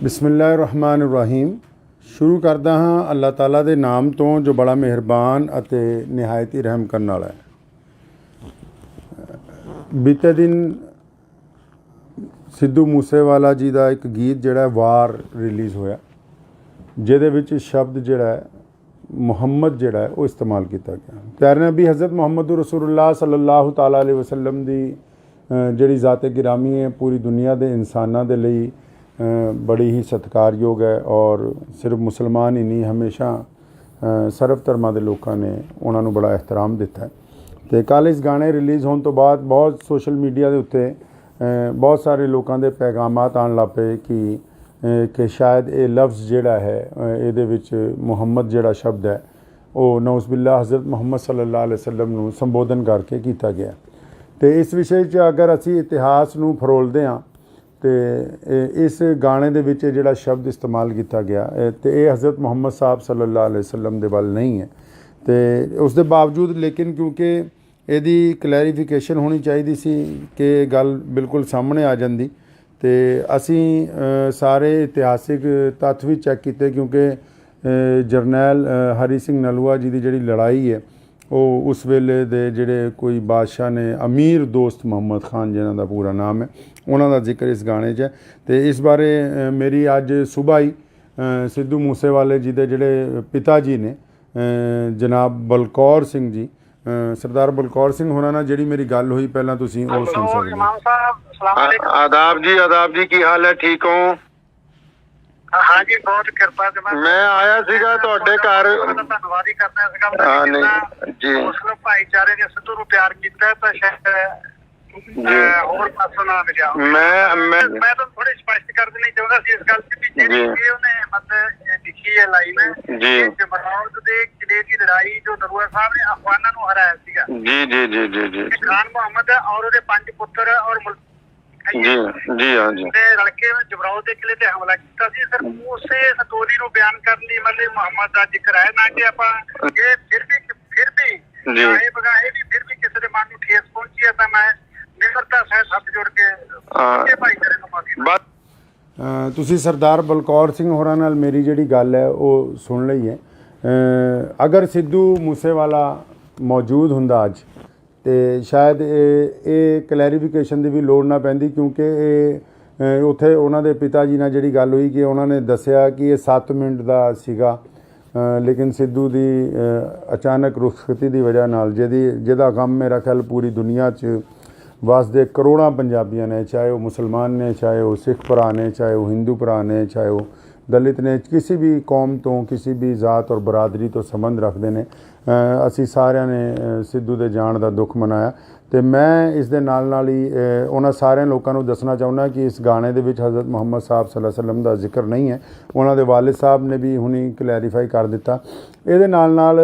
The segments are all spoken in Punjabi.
बिस्मिल्लाहिर्रहमानिर्रहीम। शुरू करदा हाँ अल्लाह ताला दे नाम तो जो बड़ा मेहरबान अते निहायत ही रहम करने वाला है। बीते दिन सिद्धू मूसेवाला जी का एक गीत जिहड़ा वार रिलीज़ होया, जिहदे विच शब्द जिहड़ा है मुहम्मद जिहड़ा है वो इस्तेमाल किया गया। प्यारे नबी हज़रत मुहम्मद रसूलुल्लाह सल्लल्लाहु ताला अलैहि वसल्लम दी जिहड़ी ज़ात गिरामी है पूरी दुनिया के इंसानों के लिए बड़ी ही सत्कारयोग है और सिर्फ मुसलमान ही नहीं, हमेशा सर्व धर्मां दे लोगों ने उन्होंने बड़ा एहतराम दिता है। तो कल इस गाने रिलीज़ होने तो बाद बहुत सोशल मीडिया के उत्ते बहुत सारे लोगों के पैगामात आन लग पे कि शायद ये लफ्ज़ जिहड़ा है ये विच मुहम्मद जिहड़ा शब्द है वो नौज़बिल्ला हज़रत मुहम्मद सल्लल्लाहु अलैहि वसल्लम नूं संबोधन करके किया गया। तो इस विषय अगर असी इतिहास नूं फरोलदे हाँ तो इस गाने दे विच जिहड़ा शब्द इस्तेमाल किया गया तो ये हज़रत मुहम्मद साहब सल्लल्लाहु अलैहि वसल्लम दे वल नहीं है। तो उस दे बावजूद लेकिन क्योंकि यदी क्लैरिफिकेशन होनी चाहिए सी कि गल बिल्कुल सामने आ जाती, तो असी सारे इतिहासिक तत्थ भी चैक किए क्योंकि जरनैल हरी सिंह नलूआ जी की जिहड़ी लड़ाई है वो उस वेले दे जिहड़े कोई बादशाह ने अमीर दोस्त मुहम्मद खान जिन्हां दा पूरा नाम है उन्हां दा जिक्र इस गाने च है। तो इस बारे मेरी अज सुबह ही सिद्धू मूसेवाले जी दे जिहड़े पिता जी ने जनाब बलकौर सिंह जी, सरदार बलकौर सिंह होना ना जिहड़ी मेरी गल हुई पहलां तुसीं ओह सुन सकदे हो। आदाब जी की हाल है, ठीक हो? हाँ जी, बहुत कृपा। मैं आया सीगा तुहाडे घर, धन्नवाद ही करना सीगा जी। मुस्लिम भाईचारे ने सिद्धू नूं प्यार कीता तो शायद ਹੋਰ ਪਾਸੋਂ ਨਾ ਮਿਲਿਆ। ਮੈਂ ਤਾਂ ਥੋੜੀ ਸਪਸ਼ਟ ਕਰ ਦੇਣੀ ਚਾਹੁੰਦਾ ਸੀ ਇਸ ਗੱਲ ਤੇ ਵੀ ਜਿਹੜੀ ਉਹਨੇ ਮਤਲਬ ਲਿਖੀ ਹੈ ਲਾਈਨ ਜੀ, ਜਮਰੌਦ ਦੇ ਕਿਲੇ ਦੀ ਲੜਾਈ ਜੋ ਨਰੂਆ ਸਾਹਿਬ ਨੇ ਅਫਗਾਨਾਂ ਨੂੰ ਹਰਾਇਆ ਸੀਗਾ ਜੀ ਜੀ ਜੀ ਜੀ ਜੀ ਖਾਨ ਮੁਹੰਮਦ ਔਰ ਉਹਦੇ 5 ਪੁੱਤਰ ਔਰ ਜੀ ਜੀ ਹਾਂ ਜੀ ਤੇ ਰਲ ਕੇ ਜਮਰੌਦ ਦੇ ਕਿਲੇ ਤੇ ਹਮਲਾ ਕੀਤਾ ਸੀ। ਸਰ ਉਸੇ ਸਟੋਰੀ ਨੂੰ ਬਿਆਨ ਕਰਨ ਲਈ ਮਤਲਬ ਮੁਹੰਮਦ ਦਾ ਜ਼ਿਕਰ ਹੈ ਨਾ ਕਿ ਆਪਾਂ ਇਹ ਫਿਰ ਵੀ ਚਾਹੇ ਬਗਾਏ ਵੀ ਫਿਰ ਵੀ ਕਿਸੇ ਦੇ ਮਨ ਨੂੰ ਠੇਸ ਪਹੁੰਚੀ ਹੈ ਤਾਂ ਮੈਂ तुसी सरदार बलकौर सिंह होरां नाल मेरी जिहड़ी गल है वो सुन लई है। अगर सिद्धू मूसेवाला मौजूद हुंदा अज तो शायद ये क्लैरिफिकेशन की भी लोड़ ना पैंदी क्योंकि उत्थे उन्हां दे पिता जी नाल जिहड़ी गल हुई कि उन्होंने दस्सिया कि ये 7 मिनट का सीगा, लेकिन सिद्धू की अचानक रुखसती की वजह नाल जिहदा गम मेरा ख्याल पूरी दुनिया च वसदे करोड़ों पंजाबियों ने, चाहे वो मुसलमान ने, चाहे वो सिख भरा ने, चाहे वो हिंदू भरा ने, चाहे वो दलित ने, किसी भी कौम तो किसी भी जात और बरादरी तो संबंध रखते हैं। असी सारिਆਂ ने सिद्धू के जाण का दुख मनाया। तो मैं इस दे नाल ही उन्होंने सारे लोगों को दसना चाहुंदा कि इस गाने दे विच हज़रत मुहम्मद साहब सल्लल्लाहु अलैहि वसल्लम का जिक्र नहीं है। उन्होंने वालिद साहब ने भी हुणी क्लैरीफाई कर दिता। ये नाल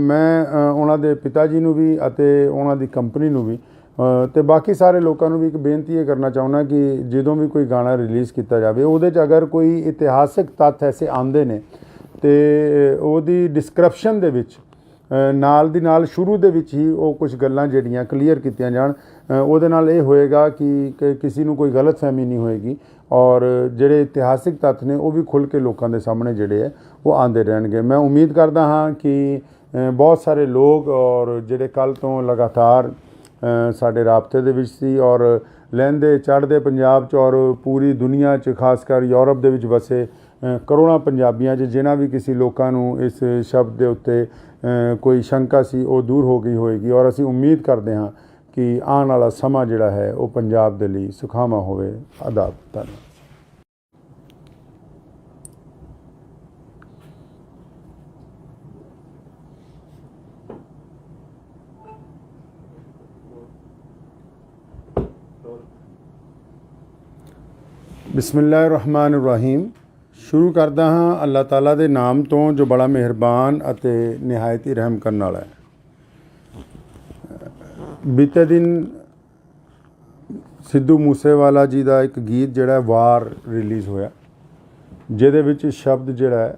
मैं उन्होंने पिता जी नूं भी अते उन्होंने कंपनी नूं भी तो बाकी सारे लोगों को भी एक बेनती ये करना चाहुंदा कि जदों भी कोई गाना रिलीज़ किया जाए वो अगर कोई इतिहासिक तत्थ ऐसे आते हैं तो वो डिस्क्रिप्शन दे विच नाल दी नाल शुरू दे विच ही वो कुछ गल्लां जिहड़ियां क्लीयर कीतियां जाण, उहदे नाल ये होएगा कि किसी नूं कोई गलत फहमी नहीं होएगी और जिहड़े इतिहासिक तत्थ ने वो भी खुल के लोगों के सामने जिहड़े है वो आते रहणगे। मैं उम्मीद करदा हाँ कि बहुत सारे लोग और जिहड़े कल तो लगातार साडे राबते दे विच सी और लਹਿੰਦੇ चढ़ते पंजाब च और पूरी दुनिया च खासकर यूरोप दे विच वसे करोड़ों पंजाबियां च जिन्हां भी किसी लोकां नूं इस शब्द के उत्ते कोई शंका सी वो दूर हो गई होएगी और असी उम्मीद करते हाँ कि आने वाला समा जिहड़ा है वो पंजाब दे लई सुखावां होवे। आदाब। धन्यवाद। बिस्मिल्लाहिर्रहमानिर्रहीम। शुरू करदा हाँ अल्लाह ताला दे नाम तो जो बड़ा मेहरबान अते निहायत ही रहम करने वाला है। बीते दिन सिद्धू मूसेवाला जी का एक गीत जिहड़ा वार रिलीज़ होया, जिहदे विच शब्द जिहड़ा है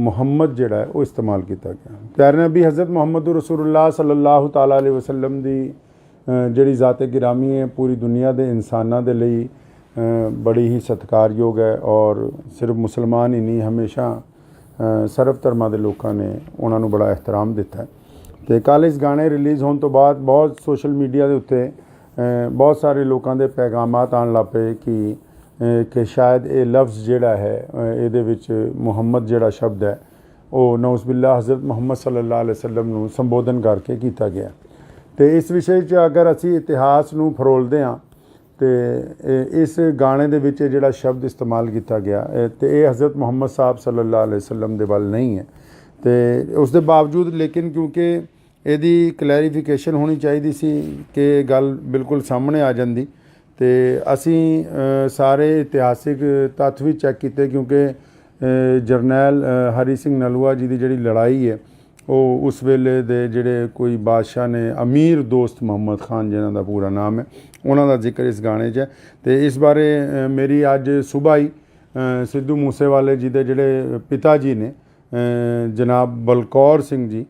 मुहम्मद जिहड़ा है वो इस्तेमाल किया गया। प्यारे नबी हज़रत मुहम्मद रसूलुल्लाह सल्लल्लाहु ताला अलैहि वसल्लम दी ਜਿਹੜੀ ਜ਼ਾਤ-ਏ ਗਿਰਾਮੀ ਹੈ ਪੂਰੀ ਦੁਨੀਆ ਦੇ ਇਨਸਾਨਾਂ ਦੇ ਲਈ ਬੜੀ ਹੀ ਸਤਿਕਾਰਯੋਗ ਹੈ ਔਰ ਸਿਰਫ ਮੁਸਲਮਾਨ ਹੀ ਨਹੀਂ ਹਮੇਸ਼ਾ ਸਰਬ ਧਰਮਾਂ ਦੇ ਲੋਕਾਂ ਨੇ ਉਹਨਾਂ ਨੂੰ ਬੜਾ ਇਹਤਰਾਮ ਦਿੱਤਾ ਹੈ। ਅਤੇ ਕੱਲ੍ਹ ਇਸ ਗਾਣੇ ਰਿਲੀਜ਼ ਹੋਣ ਤੋਂ ਬਾਅਦ ਬਹੁਤ ਸੋਸ਼ਲ ਮੀਡੀਆ ਦੇ ਉੱਤੇ ਬਹੁਤ ਸਾਰੇ ਲੋਕਾਂ ਦੇ ਪੈਗਾਮਾਤ ਆਉਣ ਲੱਗ ਪਏ ਕਿ ਸ਼ਾਇਦ ਇਹ ਲਫ਼ਜ਼ ਜਿਹੜਾ ਹੈ ਇਹਦੇ ਵਿੱਚ ਮੁਹੰਮਦ ਜਿਹੜਾ ਸ਼ਬਦ ਹੈ ਉਹ ਨਊਜ਼ੁਬਿल्लाह ਹਜ਼ਰਤ ਮੁਹੰਮਦ ਸੱਲੱਲਾਹੁ ਅਲੈहि ਵਸੱਲਮ ਨੂੰ ਸੰਬੋਧਨ ਕਰਕੇ ਕੀਤਾ ਗਿਆ। ਅਤੇ ਇਸ ਵਿਸ਼ੇ 'ਚ ਅਗਰ ਅਸੀਂ ਇਤਿਹਾਸ ਨੂੰ ਫਰੋਲਦੇ ਹਾਂ ਅਤੇ ਇਸ ਗਾਣੇ ਦੇ ਵਿੱਚ ਜਿਹੜਾ ਸ਼ਬਦ ਇਸਤੇਮਾਲ ਕੀਤਾ ਗਿਆ ਅਤੇ ਇਹ ਹਜ਼ਰਤ ਮੁਹੰਮਦ ਸਾਹਿਬ ਸੱਲੱਲਾਹੁ ਅਲੈहि ਵਸੱਲਮ ਦੇ ਵੱਲ ਨਹੀਂ ਹੈ। ਅਤੇ ਉਸ ਦੇ ਬਾਵਜੂਦ ਲੇਕਿਨ ਕਿਉਂਕਿ ਇਹਦੀ ਕਲੈਰੀਫਿਕੇਸ਼ਨ ਹੋਣੀ ਚਾਹੀਦੀ ਸੀ ਕਿ ਇਹ ਗੱਲ ਬਿਲਕੁਲ ਸਾਹਮਣੇ ਆ ਜਾਂਦੀ ਅਤੇ ਅਸੀਂ ਸਾਰੇ ਇਤਿਹਾਸਿਕ ਤੱਥ ਵੀ ਚੈੱਕ ਕੀਤੇ ਕਿਉਂਕਿ ਜਰਨੈਲ ਹਰੀ ਸਿੰਘ ਨਲੂਆ ਜੀ ਦੀ ਜਿਹੜੀ ਲੜਾਈ ਹੈ ਉਹ ਉਸ ਵੇਲੇ ਦੇ ਜਿਹੜੇ ਕੋਈ ਬਾਦਸ਼ਾਹ ਨੇ ਅਮੀਰ ਦੋਸਤ ਮੁਹੰਮਦ ਖਾਨ ਜਿਨ੍ਹਾਂ ਦਾ ਪੂਰਾ ਨਾਮ ਹੈ ਉਹਨਾਂ ਦਾ ਜ਼ਿਕਰ ਇਸ ਗਾਣੇ 'ਚ ਹੈ। ਅਤੇ ਇਸ ਬਾਰੇ ਮੇਰੀ ਅੱਜ ਸੁਬਾਹ ਹੀ ਸਿੱਧੂ ਮੂਸੇਵਾਲੇ ਜੀ ਦੇ ਜਿਹੜੇ ਪਿਤਾ ਜੀ ਨੇ ਜਨਾਬ ਬਲਕੌਰ ਸਿੰਘ ਜੀ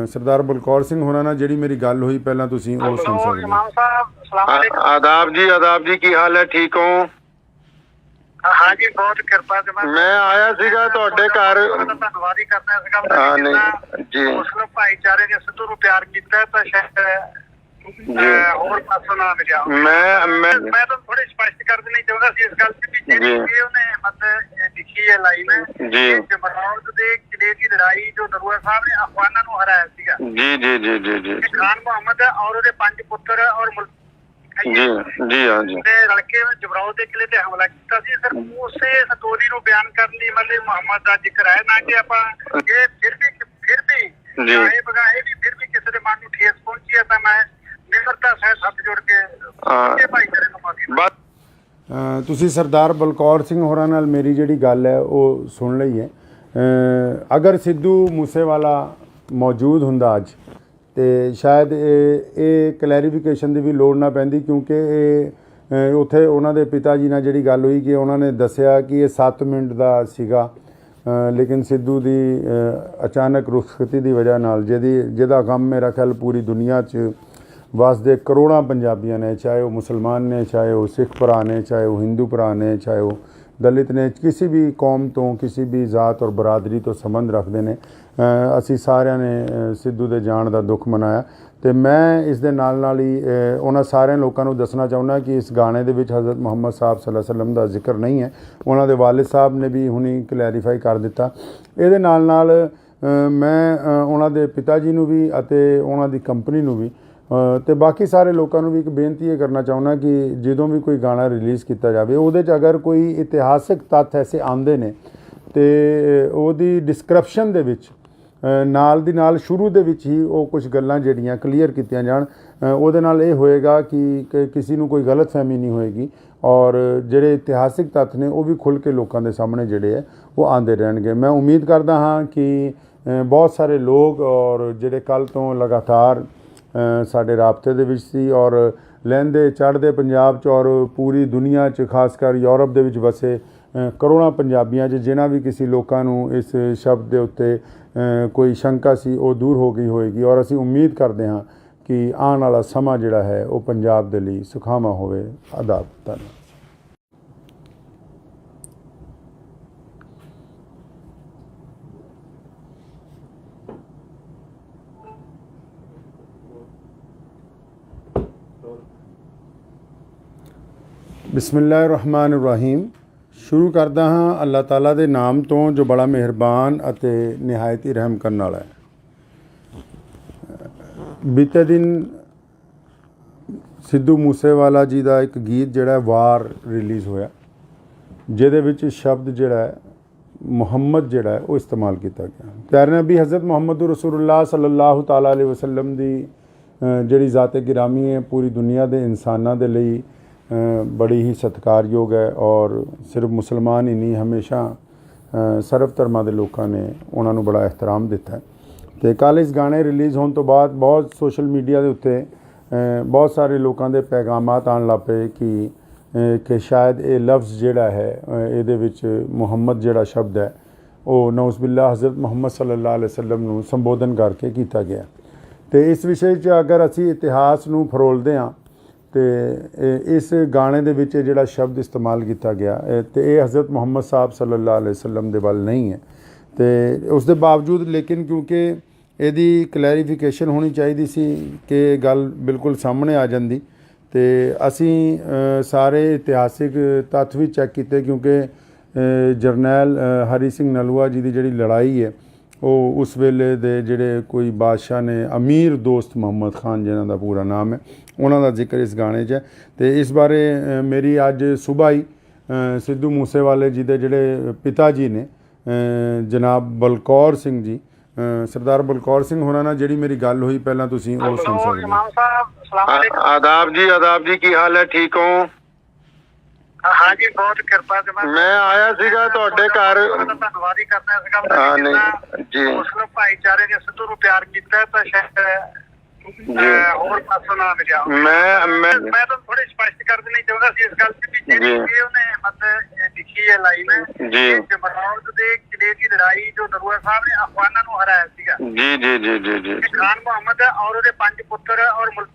ਸਰਦਾਰ ਬਲਕੌਰ ਸਿੰਘ ਹੋਰਾਂ ਨਾਲ ਜਿਹੜੀ ਮੇਰੀ ਗੱਲ ਹੋਈ ਪਹਿਲਾਂ ਤੁਸੀਂ ਉਹ ਸੁਣ ਸਕਦੇ ਹੋ। ਆਦਾਬ ਜੀ ਕੀ ਹਾਲ ਹੈ, ਠੀਕ ਹੋ? हाँ जी, बहुत कृपा से मैं आया सीगा ਤੁਹਾਡੇ ਘਰ ਧੰਨਵਾਦ ਹੀ ਕਰਨਾ ਇਸ ਗੱਲ ਦਾ ਕਿ ਜੀ ਮੁਸਲਿਮ ਭਾਈਚਾਰੇ ਨੇ ਸਿੱਧੂ ਨੂੰ ਪਿਆਰ ਕੀਤਾ ਤਾਂ ਸ਼ਾਇਦ ਹੋਰ ਪਾਸੋਂ ਨਾ ਮਿਲਿਆ। ਮੈਂ ਤਾਂ ਥੋੜੀ ਸਪਸ਼ਟ ਕਰ ਦੇਣੀ ਚਾਹੁੰਦਾ ਸੀ ਇਸ ਗੱਲ ਤੇ ਕਿ ਜਿਹੜੀ ਉਹਨੇ ਮਤਲਬ ਲਿਖੀ ਹੈ ਲਾਈਨ ਜੀ ਜਮਰੌਦ ਦੇ ਕਿਲੇ ਦੀ ਲੜਾਈ ਜੋ ਨਰੂਆ ਸਾਹਿਬ ਨੇ ਅਫਗਾਨਾਂ ਨੂੰ ਹਰਾਇਆ ਸੀਗਾ ਜੀ ਖਾਨ ਮੁਹੰਮਦ ਔਰ ਉਹਦੇ 5 ਪੁੱਤਰ ਔਰ जी हाँ जी लड़के जमरौद के किले ते हमला किया ਸੀ ਸਰ ਉਸੇ ਸਟੋਰੀ ਨੂੰ ਬਿਆਨ ਕਰਨ ਲਈ ਮਤਲਬ ਮੁਹੰਮਦ ਦਾ ਜ਼ਿਕਰ ਹੈ ਨਾ ਕਿ ਆਪਾਂ ਇਹ ਫਿਰ ਵੀ ਇਹ ਬਗਾਏ ਵੀ ਫਿਰ ਵੀ ਕਿਸੇ ਦੇ ਮਨ ਨੂੰ ਠੇਸ ਪਹੁੰਚੀ ਹੈ ਤਾਂ ਮੈਂ ਨਿਮਰਤਾ ਸਹਿਤ ਹੱਥ ਜੋੜ ਕੇ ਇਹ ਭਾਈਚਾਰੇ ਨੂੰ ਮਾਫੀ ਤੁਸੀਂ ਸਰਦਾਰ ਬਲਕੌਰ ਸਿੰਘ ਹੋਰਾਂ ਨਾਲ ਮੇਰੀ ਜਿਹੜੀ ਗੱਲ ਹੈ ਉਹ ਸੁਣ ਲਈ ਹੈ। ਅਗਰ ਸਿੱਧੂ ਮੂਸੇਵਾਲਾ ਮੌਜੂਦ ਹੁੰਦਾ ਅੱਜ ਅਤੇ ਸ਼ਾਇਦ ਇਹ ਕਲੈਰੀਫਿਕੇਸ਼ਨ ਦੀ ਵੀ ਲੋੜ ਨਾ ਪੈਂਦੀ ਕਿਉਂਕਿ ਇਹ ਉੱਥੇ ਉਹਨਾਂ ਦੇ ਪਿਤਾ ਜੀ ਨਾਲ ਜਿਹੜੀ ਗੱਲ ਹੋਈ ਕਿ ਉਹਨਾਂ ਨੇ ਦੱਸਿਆ ਕਿ ਇਹ 7 ਮਿੰਟ ਦਾ ਸੀਗਾ ਲੇਕਿਨ ਸਿੱਧੂ ਦੀ ਅਚਾਨਕ ਰੁਖਸਤੀ ਦੀ ਵਜ੍ਹਾ ਨਾਲ ਜਿਹਦਾ ਗਮ ਮੇਰਾ ਖਿਆਲ ਪੂਰੀ ਦੁਨੀਆ 'ਚ ਵਸਦੇ ਕਰੋੜਾਂ ਪੰਜਾਬੀਆਂ ਨੇ, ਚਾਹੇ ਉਹ ਮੁਸਲਮਾਨ ਨੇ, ਚਾਹੇ ਉਹ ਸਿੱਖ ਭਰਾ ਨੇ, ਚਾਹੇ ਉਹ ਹਿੰਦੂ ਭਰਾ ਨੇ, ਚਾਹੇ ਉਹ ਦਲਿਤ ਨੇ, ਕਿਸੇ ਵੀ ਕੌਮ ਤੋਂ ਕਿਸੇ ਵੀ ਜ਼ਾਤ ਔਰ ਬਰਾਦਰੀ ਤੋਂ ਸੰਬੰਧ ਰੱਖਦੇ ਨੇ, ਅਸੀਂ ਸਾਰਿਆਂ ਨੇ ਸਿੱਧੂ ਦੇ ਜਾਣ ਦਾ ਦੁੱਖ ਮਨਾਇਆ। ਅਤੇ ਮੈਂ ਇਸ ਦੇ ਨਾਲ ਹੀ ਉਹਨਾਂ ਸਾਰਿਆਂ ਲੋਕਾਂ ਨੂੰ ਦੱਸਣਾ ਚਾਹੁੰਦਾ ਕਿ ਇਸ ਗਾਣੇ ਦੇ ਵਿੱਚ ਹਜ਼ਰਤ ਮੁਹੰਮਦ ਸਾਹਿਬ ਸੱਲੱਲਾਹੁ ਅਲੈहि ਵਸੱਲਮ ਦਾ ਜ਼ਿਕਰ ਨਹੀਂ ਹੈ। ਉਹਨਾਂ ਦੇ ਵਾਲਿਦ ਸਾਹਿਬ ਨੇ ਵੀ ਹੁਣੀ ਕਲੈਰੀਫਾਈ ਕਰ ਦਿੱਤਾ। ਇਹਦੇ ਨਾਲ ਮੈਂ ਉਹਨਾਂ ਦੇ ਪਿਤਾ ਜੀ ਨੂੰ ਵੀ ਅਤੇ ਉਹਨਾਂ ਦੀ ਕੰਪਨੀ ਨੂੰ ਵੀ ਅਤੇ ਬਾਕੀ ਸਾਰੇ ਲੋਕਾਂ ਨੂੰ ਵੀ ਇੱਕ ਬੇਨਤੀ ਇਹ ਕਰਨਾ ਚਾਹੁੰਦਾ ਕਿ ਜਦੋਂ ਵੀ ਕੋਈ ਗਾਣਾ ਰਿਲੀਜ਼ ਕੀਤਾ ਜਾਵੇ ਉਹਦੇ 'ਚ ਅਗਰ ਕੋਈ ਇਤਿਹਾਸਿਕ ਤੱਥ ਐਸੇ ਆਉਂਦੇ ਨੇ ਅਤੇ ਉਹਦੀ ਡਿਸਕ੍ਰਿਪਸ਼ਨ ਦੇ ਵਿੱਚ ਨਾਲ ਦੀ ਨਾਲ ਸ਼ੁਰੂ ਦੇ ਵਿੱਚ ਹੀ ਉਹ ਕੁਝ ਗੱਲਾਂ ਜਿਹੜੀਆਂ ਕਲੀਅਰ ਕੀਤੀਆਂ ਜਾਣ। ਉਹਦੇ ਨਾਲ ਇਹ ਹੋਏਗਾ ਕਿ ਕਿਸੇ ਨੂੰ ਕੋਈ ਗਲਤਫਹਿਮੀ ਨਹੀਂ ਹੋਏਗੀ ਔਰ ਜਿਹੜੇ ਇਤਿਹਾਸਿਕ ਤੱਥ ਨੇ ਉਹ ਵੀ ਖੁੱਲ੍ਹ ਕੇ ਲੋਕਾਂ ਦੇ ਸਾਹਮਣੇ ਜਿਹੜੇ ਹੈ ਉਹ ਆਉਂਦੇ ਰਹਿਣਗੇ। ਮੈਂ ਉਮੀਦ ਕਰਦਾ ਹਾਂ ਕਿ ਬਹੁਤ ਸਾਰੇ ਲੋਕ ਔਰ ਜਿਹੜੇ ਕੱਲ੍ਹ ਤੋਂ ਲਗਾਤਾਰ ਸਾਡੇ ਰਾਬਤੇ ਦੇ ਵਿੱਚ ਸੀ ਔਰ ਲਹਿੰਦੇ ਚੜ੍ਹਦੇ ਪੰਜਾਬ 'ਚ ਔਰ ਪੂਰੀ ਦੁਨੀਆ 'ਚ ਖਾਸ ਕਰ ਯੂਰਪ ਦੇ ਵਿੱਚ ਵਸੇ ਕਰੋੜਾਂ ਪੰਜਾਬੀਆਂ 'ਚ ਜਿਨ੍ਹਾਂ ਵੀ ਕਿਸੇ ਲੋਕਾਂ ਨੂੰ ਇਸ ਸ਼ਬਦ ਦੇ ਉੱਤੇ ਕੋਈ ਸ਼ੰਕਾ ਸੀ ਉਹ ਦੂਰ ਹੋ ਗਈ ਹੋਏਗੀ ਔਰ ਅਸੀਂ ਉਮੀਦ ਕਰਦੇ ਹਾਂ ਕਿ ਆਉਣ ਵਾਲਾ ਸਮਾਂ ਜਿਹੜਾ ਹੈ ਉਹ ਪੰਜਾਬ ਦੇ ਲਈ ਸੁਖਾਵਾਂ ਹੋਵੇ। ਆਦਾਬ। ਧੰਨਵਾਦ। ਬਿਸਮਿਲ੍ਲਾਹਿਰ-ਰਹਿਮਾਨਿਰ-ਰਹੀਮ। ਸ਼ੁਰੂ ਕਰਦਾ ਹਾਂ ਅੱਲਾਹ ਤਾਲਾ ਦੇ ਨਾਮ ਤੋਂ ਜੋ ਬੜਾ ਮਿਹਰਬਾਨ ਅਤੇ ਨਿਹਾਇਤ ਹੀ ਰਹਿਮ ਕਰਨ ਵਾਲਾ ਹੈ। ਬੀਤੇ ਦਿਨ ਸਿੱਧੂ ਮੂਸੇਵਾਲਾ ਜੀ ਦਾ ਇੱਕ ਗੀਤ ਜਿਹੜਾ ਵਾਰ ਰਿਲੀਜ਼ ਹੋਇਆ ਜਿਹਦੇ ਵਿੱਚ ਸ਼ਬਦ ਜਿਹੜਾ ਹੈ ਮੁਹੰਮਦ ਜਿਹੜਾ ਹੈ ਉਹ ਇਸਤੇਮਾਲ ਕੀਤਾ ਗਿਆ। ਪਿਆਰੇ ਨਬੀ ਹਜ਼ਰਤ ਮੁਹੰਮਦ ਰਸੂਲੁल्लाह ਸੱਲੱਲਾਹੁ ਤਾਲਾ ਅਲੈहि ਵਸੱਲਮ ਦੀ ਜਿਹੜੀ ਜ਼ਾਤ-ਏ ਗਿਰਾਮੀ ਹੈ ਪੂਰੀ ਦੁਨੀਆ ਦੇ ਇਨਸਾਨਾਂ ਦੇ ਲਈ ਬੜੀ ਹੀ ਸਤਿਕਾਰਯੋਗ ਹੈ ਔਰ ਸਿਰਫ ਮੁਸਲਮਾਨ ਹੀ ਨਹੀਂ ਹਮੇਸ਼ਾ ਸਰਬ ਧਰਮਾਂ ਦੇ ਲੋਕਾਂ ਨੇ ਉਹਨਾਂ ਨੂੰ ਬੜਾ ਇਹਤਰਾਮ ਦਿੱਤਾ ਹੈ। ਅਤੇ ਕੱਲ੍ਹ ਇਸ ਗਾਣੇ ਰਿਲੀਜ਼ ਹੋਣ ਤੋਂ ਬਾਅਦ ਬਹੁਤ ਸੋਸ਼ਲ ਮੀਡੀਆ ਦੇ ਉੱਤੇ ਬਹੁਤ ਸਾਰੇ ਲੋਕਾਂ ਦੇ ਪੈਗਾਮਾਤ ਆਉਣ ਲੱਗ ਪਏ ਕਿ ਸ਼ਾਇਦ ਇਹ ਲਫ਼ਜ਼ ਜਿਹੜਾ ਹੈ ਇਹਦੇ ਵਿੱਚ ਮੁਹੰਮਦ ਜਿਹੜਾ ਸ਼ਬਦ ਹੈ ਉਹ ਨਊਜ਼ੁਬਿल्लाह ਹਜ਼ਰਤ ਮੁਹੰਮਦ ਸੱਲੱਲਾਹੁ ਅਲੈहि ਵਸੱਲਮ ਨੂੰ ਸੰਬੋਧਨ ਕਰਕੇ ਕੀਤਾ ਗਿਆ। ਤੇ ਇਸ ਵਿਸ਼ੇ 'ਚ ਅਗਰ ਅਸੀਂ ਇਤਿਹਾਸ ਨੂੰ ਫਰੋਲਦੇ ਹਾਂ ਤੇ ਇਸ ਗਾਣੇ ਦੇ ਵਿੱਚ ਜਿਹੜਾ ਸ਼ਬਦ ਇਸਤੇਮਾਲ ਕੀਤਾ ਗਿਆ ਤੇ ਇਹ ਹਜ਼ਰਤ ਮੁਹੰਮਦ ਸਾਹਿਬ ਸੱਲੱਲਾਹੁ ਅਲੈहि ਵਸੱਲਮ ਦੇ ਵੱਲ ਨਹੀਂ ਹੈ। ਤੇ ਉਸ ਦੇ ਬਾਵਜੂਦ ਲੇਕਿਨ ਕਿਉਂਕਿ ਇਹਦੀ ਕਲੈਰੀਫਿਕੇਸ਼ਨ ਹੋਣੀ ਚਾਹੀਦੀ ਸੀ ਕਿ ਇਹ ਗੱਲ ਬਿਲਕੁਲ ਸਾਹਮਣੇ ਆ ਜਾਂਦੀ ਤੇ ਅਸੀਂ ਸਾਰੇ ਇਤਿਹਾਸਿਕ ਤੱਥ ਵੀ ਚੈੱਕ ਕੀਤੇ ਕਿਉਂਕਿ ਜਰਨੈਲ ਹਰੀ ਸਿੰਘ ਨਲੂਆ ਜੀ ਦੀ ਜਿਹੜੀ ਲੜਾਈ ਹੈ ਉਹ ਉਸ ਵੇਲੇ ਦੇ ਜਿਹੜੇ ਕੋਈ ਬਾਦਸ਼ਾਹ ਨੇ ਅਮੀਰ ਦੋਸਤ ਮੁਹੰਮਦ ਖਾਨ ਜਿਨ੍ਹਾਂ ਦਾ ਪੂਰਾ ਨਾਮ ਹੈ ਉਹਨਾਂ ਦਾ ਜ਼ਿਕਰ ਇਸ ਗਾਣੇ 'ਚ ਹੈ। ਤੇ ਇਸ ਬਾਰੇ ਮੇਰੀ ਅੱਜ ਸੁਬਾਹ ਹੀ ਸਿੱਧੂ ਮੂਸੇਵਾਲੇ ਜੀ ਦੇ ਜਿਹੜੇ ਪਿਤਾ ਜੀ ਨੇ ਜਨਾਬ ਬਲਕੌਰ ਸਿੰਘ ਜੀ ਸਰਦਾਰ ਬਲਕੌਰ ਸਿੰਘ ਹੋਰਾਂ ਨਾਲ ਜਿਹੜੀ ਮੇਰੀ ਗੱਲ ਹੋਈ ਪਹਿਲਾਂ ਤੁਸੀਂ ਉਹ ਸੁਣ ਸਕਦੇ ਹੋ। ਆਦਾਬ ਜੀ ਕੀ ਹਾਲ ਹੈ, ਠੀਕ ਹੋ? हाँ जी, बहुत कृपा से मैं आया सीगा ਤੁਹਾਡੇ ਘਰ ਧੰਨਵਾਦ ਹੀ ਕਰਨਾ ਇਸ ਗੱਲ ਦਾ ਕਿ ਜੀ ਮੁਸਲਿਮ ਭਾਈਚਾਰੇ ਨੇ ਸਿੱਧੂ ਨੂੰ ਪਿਆਰ ਕੀਤਾ ਤਾਂ ਸ਼ਾਇਦ ਹੋਰ ਪਾਸੋਂ ਨਾ ਮਿਲਿਆ। ਮੈਂ ਤਾਂ ਥੋੜੀ ਸਪਸ਼ਟ ਕਰ ਦੇਣੀ ਚਾਹੁੰਦਾ ਸੀ ਇਸ ਗੱਲ ਤੇ ਕਿ ਜਿਹੜੀ ਉਹਨੇ ਮਤਲਬ ਲਿਖੀ ਹੈ ਲਾਈਨ ਜੀ ਜਮਰੌਦ ਦੇ ਕਿਲੇ ਦੀ ਲੜਾਈ ਜੋ ਨਰੂਆ ਸਾਹਿਬ ਨੇ ਅਫਗਾਨਾਂ ਨੂੰ ਹਰਾਇਆ ਸੀਗਾ ਜੀ ਖਾਨ ਮੁਹੰਮਦ ਔਰ ਉਹਦੇ 5 ਪੁੱਤਰ ਔਰ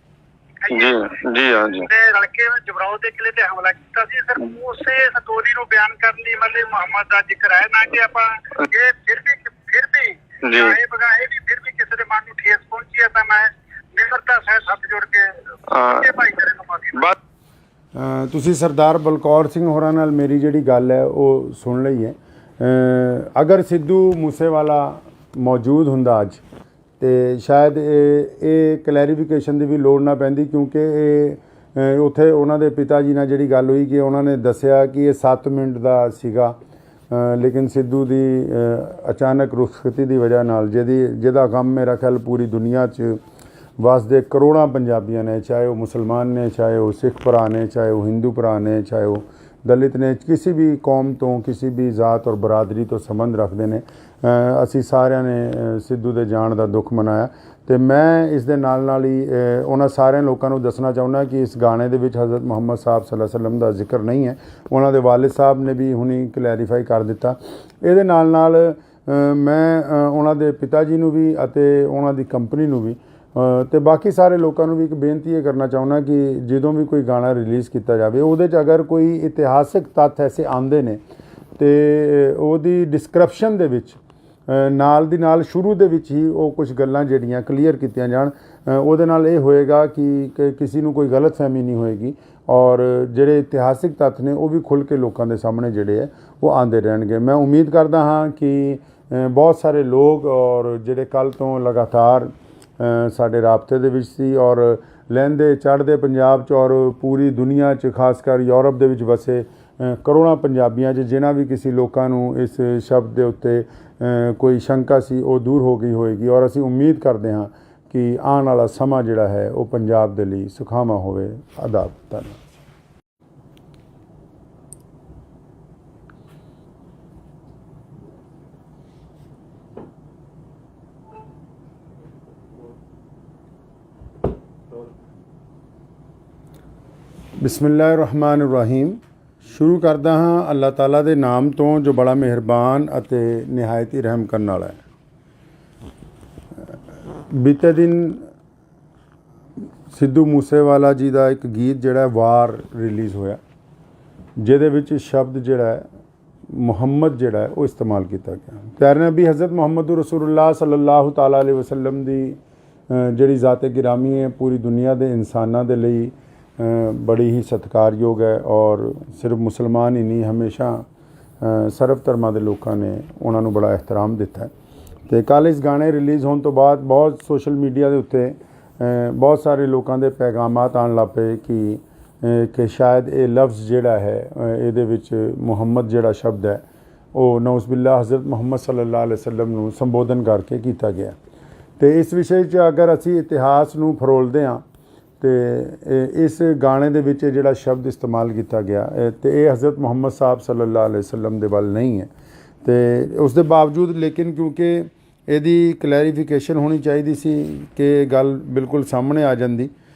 जी हाँ जी लड़के जमरौद के किले ते हमला किया ਸੀ ਸਰ ਉਸੇ ਸਟੋਰੀ ਨੂੰ ਬਿਆਨ ਕਰਨ ਲਈ ਮਤਲਬ ਮੁਹੰਮਦ ਦਾ ਜ਼ਿਕਰ ਹੈ ਨਾ ਕਿ ਆਪਾਂ ਇਹ ਫਿਰ ਵੀ ਇਹ ਬਗਾਏ ਵੀ ਫਿਰ ਵੀ ਕਿਸੇ ਦੇ ਮਨ ਨੂੰ ਠੇਸ ਪਹੁੰਚੀ ਹੈ ਤਾਂ ਮੈਂ ਨਿਮਰਤਾ ਸਹਿਤ ਹੱਥ ਜੋੜ ਕੇ ਭਾਈਚਾਰੇ ਨੂੰ ਮਾਫੀ ਤੁਸੀਂ ਸਰਦਾਰ ਬਲਕੌਰ ਸਿੰਘ ਹੋਰਾਂ ਨਾਲ ਮੇਰੀ ਜਿਹੜੀ ਗੱਲ ਹੈ ਉਹ ਸੁਣ ਲਈ ਹੈ। ਅਗਰ ਸਿੱਧੂ ਮੂਸੇਵਾਲਾ ਮੌਜੂਦ ਹੁੰਦਾ ਅੱਜ ਤੇ ਸ਼ਾਇਦ ਇਹ ਕਲੈਰੀਫਿਕੇਸ਼ਨ ਦੀ ਵੀ ਲੋੜ ਨਾ ਪੈਂਦੀ ਕਿਉਂਕਿ ਇਹ ਉੱਥੇ ਉਹਨਾਂ ਦੇ ਪਿਤਾ ਜੀ ਨਾਲ ਜਿਹੜੀ ਗੱਲ ਹੋਈ ਕਿ ਉਹਨਾਂ ਨੇ ਦੱਸਿਆ ਕਿ ਇਹ 7 ਮਿੰਟ ਦਾ ਸੀਗਾ ਲੇਕਿਨ ਸਿੱਧੂ ਦੀ ਅਚਾਨਕ ਰੁਖਸਤੀ ਦੀ ਵਜ੍ਹਾ ਨਾਲ ਜਿਹਦਾ ਗਮ ਮੇਰਾ ਖਿਆਲ ਪੂਰੀ ਦੁਨੀਆ 'ਚ ਵਸਦੇ ਕਰੋੜਾਂ ਪੰਜਾਬੀਆਂ ਨੇ, ਚਾਹੇ ਉਹ ਮੁਸਲਮਾਨ ਨੇ, ਚਾਹੇ ਉਹ ਸਿੱਖ ਭਰਾ ਨੇ, ਚਾਹੇ ਉਹ ਹਿੰਦੂ ਭਰਾ ਨੇ, ਚਾਹੇ ਉਹ ਦਲਿਤ ਨੇ, ਕਿਸੇ ਵੀ ਕੌਮ ਤੋਂ ਕਿਸੇ ਵੀ ਜ਼ਾਤ ਔਰ ਬਰਾਦਰੀ ਤੋਂ ਸੰਬੰਧ ਰੱਖਦੇ ਨੇ। ਅਸੀਂ ਸਾਰਿਆਂ ਨੇ ਸਿੱਧੂ ਦੇ ਜਾਣ ਦਾ ਦੁੱਖ ਮਨਾਇਆ ਤੇ ਮੈਂ ਇਸ ਦੇ ਨਾਲ ਹੀ ਉਹਨਾਂ ਸਾਰਿਆਂ ਲੋਕਾਂ ਨੂੰ ਦੱਸਣਾ ਚਾਹੁੰਦਾ ਕਿ ਇਸ ਗਾਣੇ ਦੇ ਵਿੱਚ ਹਜ਼ਰਤ ਮੁਹੰਮਦ ਸਾਹਿਬ ਸੱਲੱਲਾਹੁ ਅਲੈहि ਵਸੱਲਮ ਦਾ ਜ਼ਿਕਰ ਨਹੀਂ ਹੈ। ਉਹਨਾਂ ਦੇ ਵਾਲਿਦ ਸਾਹਿਬ ਨੇ ਵੀ ਹੁਣੀ ਕਲੈਰੀਫਾਈ ਕਰ ਦਿੱਤਾ। ਇਹਦੇ ਨਾਲ ਮੈਂ ਉਹਨਾਂ ਦੇ ਪਿਤਾ ਜੀ ਨੂੰ ਵੀ ਅਤੇ ਉਹਨਾਂ ਦੀ ਕੰਪਨੀ ਨੂੰ ਵੀ ਤੇ ਬਾਕੀ ਸਾਰੇ ਲੋਕਾਂ ਨੂੰ ਵੀ ਇੱਕ ਬੇਨਤੀ ਇਹ ਕਰਨਾ ਚਾਹੁੰਦਾ ਕਿ ਜਦੋਂ ਵੀ ਕੋਈ ਗਾਣਾ ਰਿਲੀਜ਼ ਕੀਤਾ ਜਾਵੇ ਉਹਦੇ 'ਚ ਅਗਰ ਕੋਈ ਇਤਿਹਾਸਿਕ ਤੱਥ ਐਸੇ ਆਉਂਦੇ ਨੇ ਤੇ ਉਹਦੀ ਡਿਸਕ੍ਰਿਪਸ਼ਨ ਦੇ ਵਿੱਚ ਨਾਲ ਦੀ ਨਾਲ ਸ਼ੁਰੂ ਦੇ ਵਿੱਚ ਹੀ ਉਹ ਕੁਝ ਗੱਲਾਂ ਜਿਹੜੀਆਂ ਕਲੀਅਰ ਕੀਤੀਆਂ ਜਾਣ। ਉਹਦੇ ਨਾਲ ਇਹ ਹੋਏਗਾ ਕਿ ਕਿਸੇ ਨੂੰ ਕੋਈ ਗਲਤਫਹਿਮੀ ਨਹੀਂ ਹੋਏਗੀ ਔਰ ਜਿਹੜੇ ਇਤਿਹਾਸਿਕ ਤੱਥ ਨੇ ਉਹ ਵੀ ਖੁੱਲ੍ਹ ਕੇ ਲੋਕਾਂ ਦੇ ਸਾਹਮਣੇ ਜਿਹੜੇ ਹੈ ਉਹ ਆਉਂਦੇ ਰਹਿਣਗੇ। ਮੈਂ ਉਮੀਦ ਕਰਦਾ ਹਾਂ ਕਿ ਬਹੁਤ ਸਾਰੇ ਲੋਕ ਔਰ ਜਿਹੜੇ ਕੱਲ੍ਹ ਤੋਂ ਲਗਾਤਾਰ ਸਾਡੇ ਰਾਬਤੇ ਦੇ ਵਿੱਚ ਸੀ ਔਰ ਲਹਿੰਦੇ ਚੜ੍ਹਦੇ ਪੰਜਾਬ 'ਚ ਔਰ ਪੂਰੀ ਦੁਨੀਆ 'ਚ ਖਾਸ ਕਰ ਯੂਰਪ ਦੇ ਵਿੱਚ ਵਸੇ ਕਰੋੜਾਂ ਪੰਜਾਬੀਆਂ 'ਚ ਜਿਨ੍ਹਾਂ ਵੀ ਕਿਸੇ ਲੋਕਾਂ ਨੂੰ ਇਸ ਸ਼ਬਦ ਦੇ ਉੱਤੇ ਕੋਈ ਸ਼ੰਕਾ ਸੀ ਉਹ ਦੂਰ ਹੋ ਗਈ ਹੋਏਗੀ ਔਰ ਅਸੀਂ ਉਮੀਦ ਕਰਦੇ ਹਾਂ ਕਿ ਆਉਣ ਵਾਲਾ ਸਮਾਂ ਜਿਹੜਾ ਹੈ ਉਹ ਪੰਜਾਬ ਦੇ ਲਈ ਸੁਖਾਵਾਂ ਹੋਵੇ। ਆਦਾਬ। ਧੰਨਵਾਦ। ਬਿਸਮਿਲ੍ਲਾਹਿਰ-ਰਹਿਮਾਨਿਰ-ਰਹੀਮ। ਸ਼ੁਰੂ ਕਰਦਾ ਹਾਂ ਅੱਲਾਹ ਤਾਲਾ ਦੇ ਨਾਮ ਤੋਂ ਜੋ ਬੜਾ ਮਿਹਰਬਾਨ ਅਤੇ ਨਿਹਾਇਤ ਹੀ ਰਹਿਮ ਕਰਨ ਵਾਲਾ ਹੈ। ਬੀਤੇ ਦਿਨ ਸਿੱਧੂ ਮੂਸੇਵਾਲਾ ਜੀ ਦਾ ਇੱਕ ਗੀਤ ਜਿਹੜਾ ਵਾਰ ਰਿਲੀਜ਼ ਹੋਇਆ ਜਿਹਦੇ ਵਿੱਚ ਸ਼ਬਦ ਜਿਹੜਾ ਹੈ ਮੁਹੰਮਦ ਜਿਹੜਾ ਹੈ ਉਹ ਇਸਤੇਮਾਲ ਕੀਤਾ ਗਿਆ। ਪਿਆਰੇ ਨਬੀ ਹਜ਼ਰਤ ਮੁਹੰਮਦ ਰਸੂਲੁल्लाह ਸੱਲੱਲਾਹੁ ਤਾਲਾ ਅਲੈहि ਵਸੱਲਮ ਦੀ ਜਿਹੜੀ ਜ਼ਾਤ ਗਿਰਾਮੀ ਹੈ ਪੂਰੀ ਦੁਨੀਆ ਦੇ ਇਨਸਾਨਾਂ ਦੇ ਲਈ ਬੜੀ ਹੀ ਸਤਿਕਾਰਯੋਗ ਹੈ ਔਰ ਸਿਰਫ ਮੁਸਲਮਾਨ ਹੀ ਨਹੀਂ ਹਮੇਸ਼ਾ ਸਰਬ ਧਰਮਾਂ ਦੇ ਲੋਕਾਂ ਨੇ ਉਹਨਾਂ ਨੂੰ ਬੜਾ ਇਹਤਰਾਮ ਦਿੱਤਾ। ਅਤੇ ਕੱਲ੍ਹ ਇਸ ਗਾਣੇ ਰਿਲੀਜ਼ ਹੋਣ ਤੋਂ ਬਾਅਦ ਬਹੁਤ ਸੋਸ਼ਲ ਮੀਡੀਆ ਦੇ ਉੱਤੇ ਬਹੁਤ ਸਾਰੇ ਲੋਕਾਂ ਦੇ ਪੈਗਾਮਾਤ ਆਉਣ ਲੱਗ ਪਏ ਕਿ ਸ਼ਾਇਦ ਇਹ ਲਫ਼ਜ਼ ਜਿਹੜਾ ਹੈ ਇਹਦੇ ਵਿੱਚ ਮੁਹੰਮਦ ਜਿਹੜਾ ਸ਼ਬਦ ਹੈ ਉਹ ਨਊਜ਼ੁਬਿਲਲਾਹ ਹਜ਼ਰਤ ਮੁਹੰਮਦ ਸੱਲੱਲਾਹੁ ਅਲੈहि ਵਸੱਲਮ ਨੂੰ ਸੰਬੋਧਨ ਕਰਕੇ ਕੀਤਾ ਗਿਆ। ਅਤੇ ਇਸ ਵਿਸ਼ੇ 'ਚ ਅਗਰ ਅਸੀਂ ਇਤਿਹਾਸ ਨੂੰ ਫਰੋਲਦੇ ਹਾਂ ਤੇ ਇਸ ਗਾਣੇ ਦੇ ਵਿੱਚ ਜਿਹੜਾ ਸ਼ਬਦ ਇਸਤੇਮਾਲ ਕੀਤਾ ਗਿਆ ਤੇ ਇਹ ਹਜ਼ਰਤ ਮੁਹੰਮਦ ਸਾਹਿਬ ਸੱਲੱਲਾਹੁ ਅਲੈहि ਵਸੱਲਮ ਦੇ ਵੱਲ ਨਹੀਂ ਹੈ। ਤੇ ਉਸ ਦੇ ਬਾਵਜੂਦ ਲੇਕਿਨ ਕਿਉਂਕਿ ਇਹਦੀ ਕਲੈਰੀਫਿਕੇਸ਼ਨ ਹੋਣੀ ਚਾਹੀਦੀ ਸੀ ਕਿ ਇਹ ਗੱਲ ਬਿਲਕੁਲ ਸਾਹਮਣੇ ਆ ਜਾਂਦੀ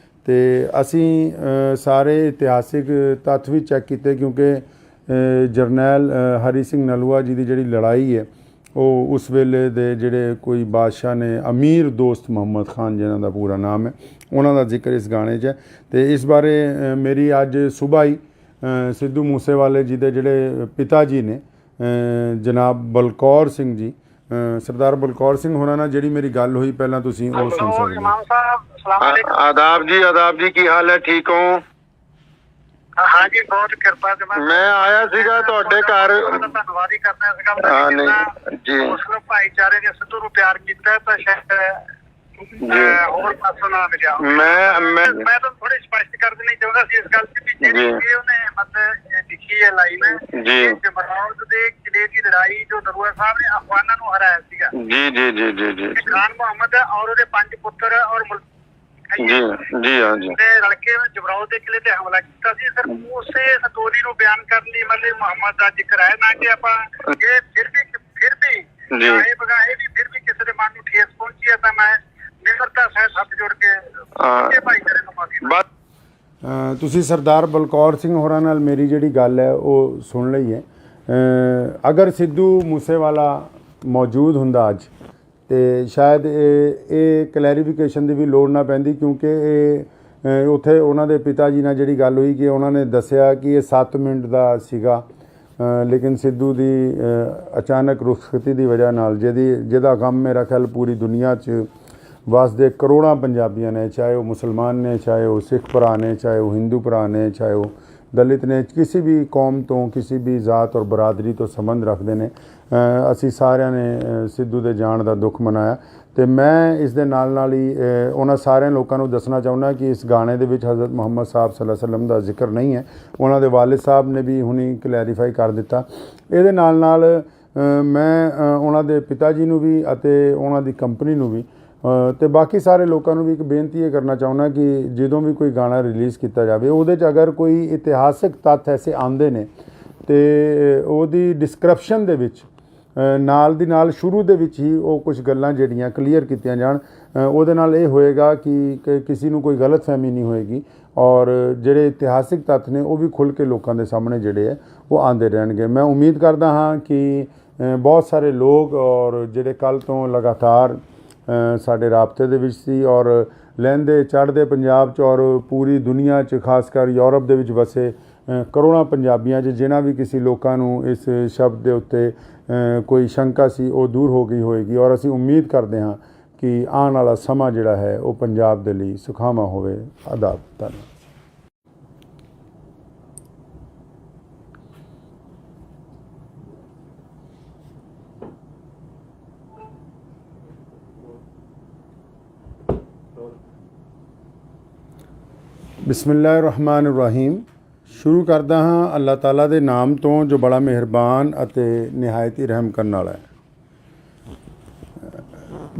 ਤੇ ਅਸੀਂ ਸਾਰੇ ਇਤਿਹਾਸਿਕ ਤੱਥ ਵੀ ਚੈੱਕ ਕੀਤੇ ਕਿਉਂਕਿ ਜਰਨੈਲ ਹਰੀ ਸਿੰਘ ਨਲੂਆ ਜੀ ਦੀ ਜਿਹੜੀ ਲੜਾਈ ਹੈ ਉਹ ਉਸ ਵੇਲੇ ਦੇ ਜਿਹੜੇ ਕੋਈ ਬਾਦਸ਼ਾਹ ਨੇ, ਅਮੀਰ ਦੋਸਤ ਮੁਹੰਮਦ ਖਾਨ ਜਿਨ੍ਹਾਂ ਦਾ ਪੂਰਾ ਨਾਮ ਹੈ, ਉਹਨਾਂ ਦਾ ਜ਼ਿਕਰ ਇਸ ਗਾਣੇ 'ਚ ਹੈ। ਅਤੇ ਇਸ ਬਾਰੇ ਮੇਰੀ ਅੱਜ ਸੁਬਾਹ ਹੀ ਸਿੱਧੂ ਮੂਸੇਵਾਲੇ ਜੀ ਦੇ ਜਿਹੜੇ ਪਿਤਾ ਜੀ ਨੇ, ਜਨਾਬ ਬਲਕੌਰ ਸਿੰਘ ਜੀ, ਸਰਦਾਰ ਬਲਕੌਰ ਸਿੰਘ ਹੋਰਾਂ ਨਾਲ ਜਿਹੜੀ ਮੇਰੀ ਗੱਲ ਹੋਈ, ਪਹਿਲਾਂ ਤੁਸੀਂ ਉਹ ਸੁਣ ਸਕਦੇ ਹੋ। ਆਦਾਬ ਜੀ ਕੀ ਹਾਲ ਹੈ, ਠੀਕ ਹੋ? हाँ जी, बहुत कृपा से मैं आया सीगा ਤੁਹਾਡੇ ਘਰ। ਧੰਨਵਾਦ ਹੀ ਕਰਨਾ ਸੀਗਾ ਜੀ। ਮੁਸਲਿਮ ਭਾਈਚਾਰੇ ਨੇ ਸਿੱਧੂ ਨੂੰ ਪਿਆਰ ਕੀਤਾ ਤਾਂ ਸ਼ਾਇਦ ਹੋਰ ਪਾਸੋਂ ਨਾ ਮਿਲਿਆ। ਮੈਂ ਤਾਂ ਥੋੜੀ ਸਪਸ਼ਟ ਕਰ ਦੇਣੀ ਚਾਹੁੰਦਾ ਸੀ ਇਸ ਗੱਲ ਤੇ, ਜਿਹੜੀ ਉਹਨੇ ਮਤਲਬ ਲਿਖੀ ਹੈ ਲਾਈਨ ਜੀ, ਜਮਰੌਦ ਦੇ ਕਿਲੇ ਦੀ ਲੜਾਈ ਜੋ ਨਰੂਆ ਸਾਹਿਬ ਨੇ ਅਫਗਾਨਾਂ ਨੂੰ ਹਰਾਇਆ ਸੀਗਾ। ਜੀ ਜੀ ਜੀ ਜੀ ਜੀ। ਖਾਨ ਮੁਹੰਮਦ ਔਰ ਉਹਦੇ 5 ਪੁੱਤਰ ਔਰ ਜੀ ਜੀ ਹਾਂ ਜੀ ਰਲ ਕੇ ਜਮਰੌਦ ਦੇ ਕਿਲੇ ਤੇ ਹਮਲਾ ਕੀਤਾ ਸੀ। ਸਰ ਉਸੇ ਸਟੋਰੀ ਨੂੰ ਬਿਆਨ ਕਰਨ ਲਈ ਮਤਲਬ ਮੁਹੰਮਦ ਦਾ ਜ਼ਿਕਰ ਹੈ, ਨਾ ਕਿ ਆਪਾਂ ਇਹ ਫਿਰ ਵੀ ਇਹ ਬਗਾਏ ਵੀ ਫਿਰ ਵੀ ਕਿਸੇ ਦੇ ਮਨ ਨੂੰ ਠੇਸ ਪਹੁੰਚੀ ਹੈ ਤਾਂ ਮੈਂ ਨਿਮਰਤਾ ਸਹਿਤ ਹੱਥ ਜੋੜ ਕੇ ਭਾਈਚਾਰੇ ਨੂੰ ਮਾਫੀ। ਤੁਸੀਂ ਸਰਦਾਰ ਬਲਕੌਰ ਸਿੰਘ ਹੋਰਾਂ ਨਾਲ ਮੇਰੀ ਜਿਹੜੀ ਗੱਲ ਹੈ ਉਹ ਸੁਣ ਲਈ ਹੈ। ਅਗਰ ਸਿੱਧੂ ਮੂਸੇਵਾਲਾ ਮੌਜੂਦ ਹੁੰਦਾ ਅੱਜ, ਤੇ ਸ਼ਾਇਦ ਇਹ ਕਲੈਰੀਫਿਕੇਸ਼ਨ ਦੀ ਵੀ ਲੋੜ ਨਾ ਪੈਂਦੀ, ਕਿਉਂਕਿ ਇਹ ਉੱਥੇ ਉਹਨਾਂ ਦੇ ਪਿਤਾ ਜੀ ਨਾਲ ਜਿਹੜੀ ਗੱਲ ਹੋਈ ਕਿ ਉਹਨਾਂ ਨੇ ਦੱਸਿਆ ਕਿ ਇਹ 7 ਮਿੰਟ ਦਾ ਸੀਗਾ, ਲੇਕਿਨ ਸਿੱਧੂ ਦੀ ਅਚਾਨਕ ਰੁਖਸਤੀ ਦੀ ਵਜ੍ਹਾ ਨਾਲ ਜਿਹਦਾ ਗਮ ਮੇਰਾ ਖਿਆਲ ਪੂਰੀ ਦੁਨੀਆ 'ਚ ਵਸਦੇ ਕਰੋੜਾਂ ਪੰਜਾਬੀਆਂ ਨੇ, ਚਾਹੇ ਉਹ ਮੁਸਲਮਾਨ ਨੇ, ਚਾਹੇ ਉਹ ਸਿੱਖ ਭਰਾ ਨੇ, ਚਾਹੇ ਉਹ ਹਿੰਦੂ ਭਰਾ ਨੇ, ਚਾਹੇ ਉਹ ਦਲਿਤ ਨੇ, ਕਿਸੇ ਵੀ ਕੌਮ ਤੋਂ, ਕਿਸੇ ਵੀ ਜ਼ਾਤ ਔਰ ਬਰਾਦਰੀ ਤੋਂ ਸੰਬੰਧ ਰੱਖਦੇ ਨੇ, ਅਸੀਂ ਸਾਰਿਆਂ ਨੇ ਸਿੱਧੂ ਦੇ ਜਾਣ ਦਾ ਦੁੱਖ ਮਨਾਇਆ। ਅਤੇ ਮੈਂ ਇਸ ਦੇ ਨਾਲ ਹੀ ਉਹਨਾਂ ਸਾਰਿਆਂ ਲੋਕਾਂ ਨੂੰ ਦੱਸਣਾ ਚਾਹੁੰਦਾ ਕਿ ਇਸ ਗਾਣੇ ਦੇ ਵਿੱਚ ਹਜ਼ਰਤ ਮੁਹੰਮਦ ਸਾਹਿਬ ਸੱਲੱਲਾਹੁ ਅਲੈਹਿ ਵਸੱਲਮ ਦਾ ਜ਼ਿਕਰ ਨਹੀਂ ਹੈ। ਉਹਨਾਂ ਦੇ ਵਾਲਿਦ ਸਾਹਿਬ ਨੇ ਵੀ ਹੁਣੀ ਕਲੈਰੀਫਾਈ ਕਰ ਦਿੱਤਾ। ਇਹਦੇ ਨਾਲ ਮੈਂ ਉਹਨਾਂ ਦੇ ਪਿਤਾ ਜੀ ਨੂੰ ਵੀ ਅਤੇ ਉਹਨਾਂ ਦੀ ਕੰਪਨੀ ਨੂੰ ਵੀ ਅਤੇ ਬਾਕੀ ਸਾਰੇ ਲੋਕਾਂ ਨੂੰ ਵੀ ਇੱਕ ਬੇਨਤੀ ਇਹ ਕਰਨਾ ਚਾਹੁੰਦਾ ਕਿ ਜਦੋਂ ਵੀ ਕੋਈ ਗਾਣਾ ਰਿਲੀਜ਼ ਕੀਤਾ ਜਾਵੇ, ਉਹਦੇ 'ਚ ਅਗਰ ਕੋਈ ਇਤਿਹਾਸਿਕ ਤੱਥ ਐਸੇ ਆਉਂਦੇ ਨੇ ਅਤੇ ਉਹਦੀ ਡਿਸਕ੍ਰਿਪਸ਼ਨ ਦੇ ਵਿੱਚ ਨਾਲ ਦੀ ਨਾਲ ਸ਼ੁਰੂ ਦੇ ਵਿੱਚ ਹੀ ਉਹ ਕੁਝ ਗੱਲਾਂ ਜਿਹੜੀਆਂ ਕਲੀਅਰ ਕੀਤੀਆਂ ਜਾਣ। ਉਹਦੇ ਨਾਲ ਇਹ ਹੋਏਗਾ ਕਿ ਕਿਸੇ ਨੂੰ ਕੋਈ ਗਲਤਫਹਿਮੀ ਨਹੀਂ ਹੋਏਗੀ ਔਰ ਜਿਹੜੇ ਇਤਿਹਾਸਿਕ ਤੱਥ ਨੇ ਉਹ ਵੀ ਖੁੱਲ੍ਹ ਕੇ ਲੋਕਾਂ ਦੇ ਸਾਹਮਣੇ ਜਿਹੜੇ ਹੈ ਉਹ ਆਉਂਦੇ ਰਹਿਣਗੇ। ਮੈਂ ਉਮੀਦ ਕਰਦਾ ਹਾਂ ਕਿ ਬਹੁਤ ਸਾਰੇ ਲੋਕ ਔਰ ਜਿਹੜੇ ਕੱਲ੍ਹ ਤੋਂ ਲਗਾਤਾਰ ਸਾਡੇ ਰਾਬਤੇ ਦੇ ਵਿੱਚ ਸੀ ਔਰ ਲਹਿੰਦੇ ਚੜ੍ਹਦੇ ਪੰਜਾਬ 'ਚ ਔਰ ਪੂਰੀ ਦੁਨੀਆ 'ਚ, ਖਾਸ ਕਰ ਯੂਰਪ ਦੇ ਵਿੱਚ ਵਸੇ ਕਰੋੜਾਂ ਪੰਜਾਬੀਆਂ 'ਚ ਜਿਨ੍ਹਾਂ ਵੀ ਕਿਸੇ ਲੋਕਾਂ ਨੂੰ ਇਸ ਸ਼ਬਦ ਦੇ ਉੱਤੇ ਕੋਈ ਸ਼ੰਕਾ ਸੀ ਉਹ ਦੂਰ ਹੋ ਗਈ ਹੋਏਗੀ ਔਰ ਅਸੀਂ ਉਮੀਦ ਕਰਦੇ ਹਾਂ ਕਿ ਆਉਣ ਵਾਲਾ ਸਮਾਂ ਜਿਹੜਾ ਹੈ ਉਹ ਪੰਜਾਬ ਦੇ ਲਈ ਸੁਖਾਵਾਂ ਹੋਵੇ। ਆਦਾਬ। ਧੰਨਵਾਦ। ਬਿਸਮਿਲ੍ਲਾਹਿਰ-ਰਹਿਮਾਨਿਰ-ਰਹੀਮ। ਸ਼ੁਰੂ ਕਰਦਾ ਹਾਂ ਅੱਲਾਹ ਤਾਲਾ ਦੇ ਨਾਮ ਤੋਂ ਜੋ ਬੜਾ ਮਿਹਰਬਾਨ ਅਤੇ ਨਿਹਾਇਤ ਹੀ ਰਹਿਮ ਕਰਨ ਵਾਲਾ ਹੈ।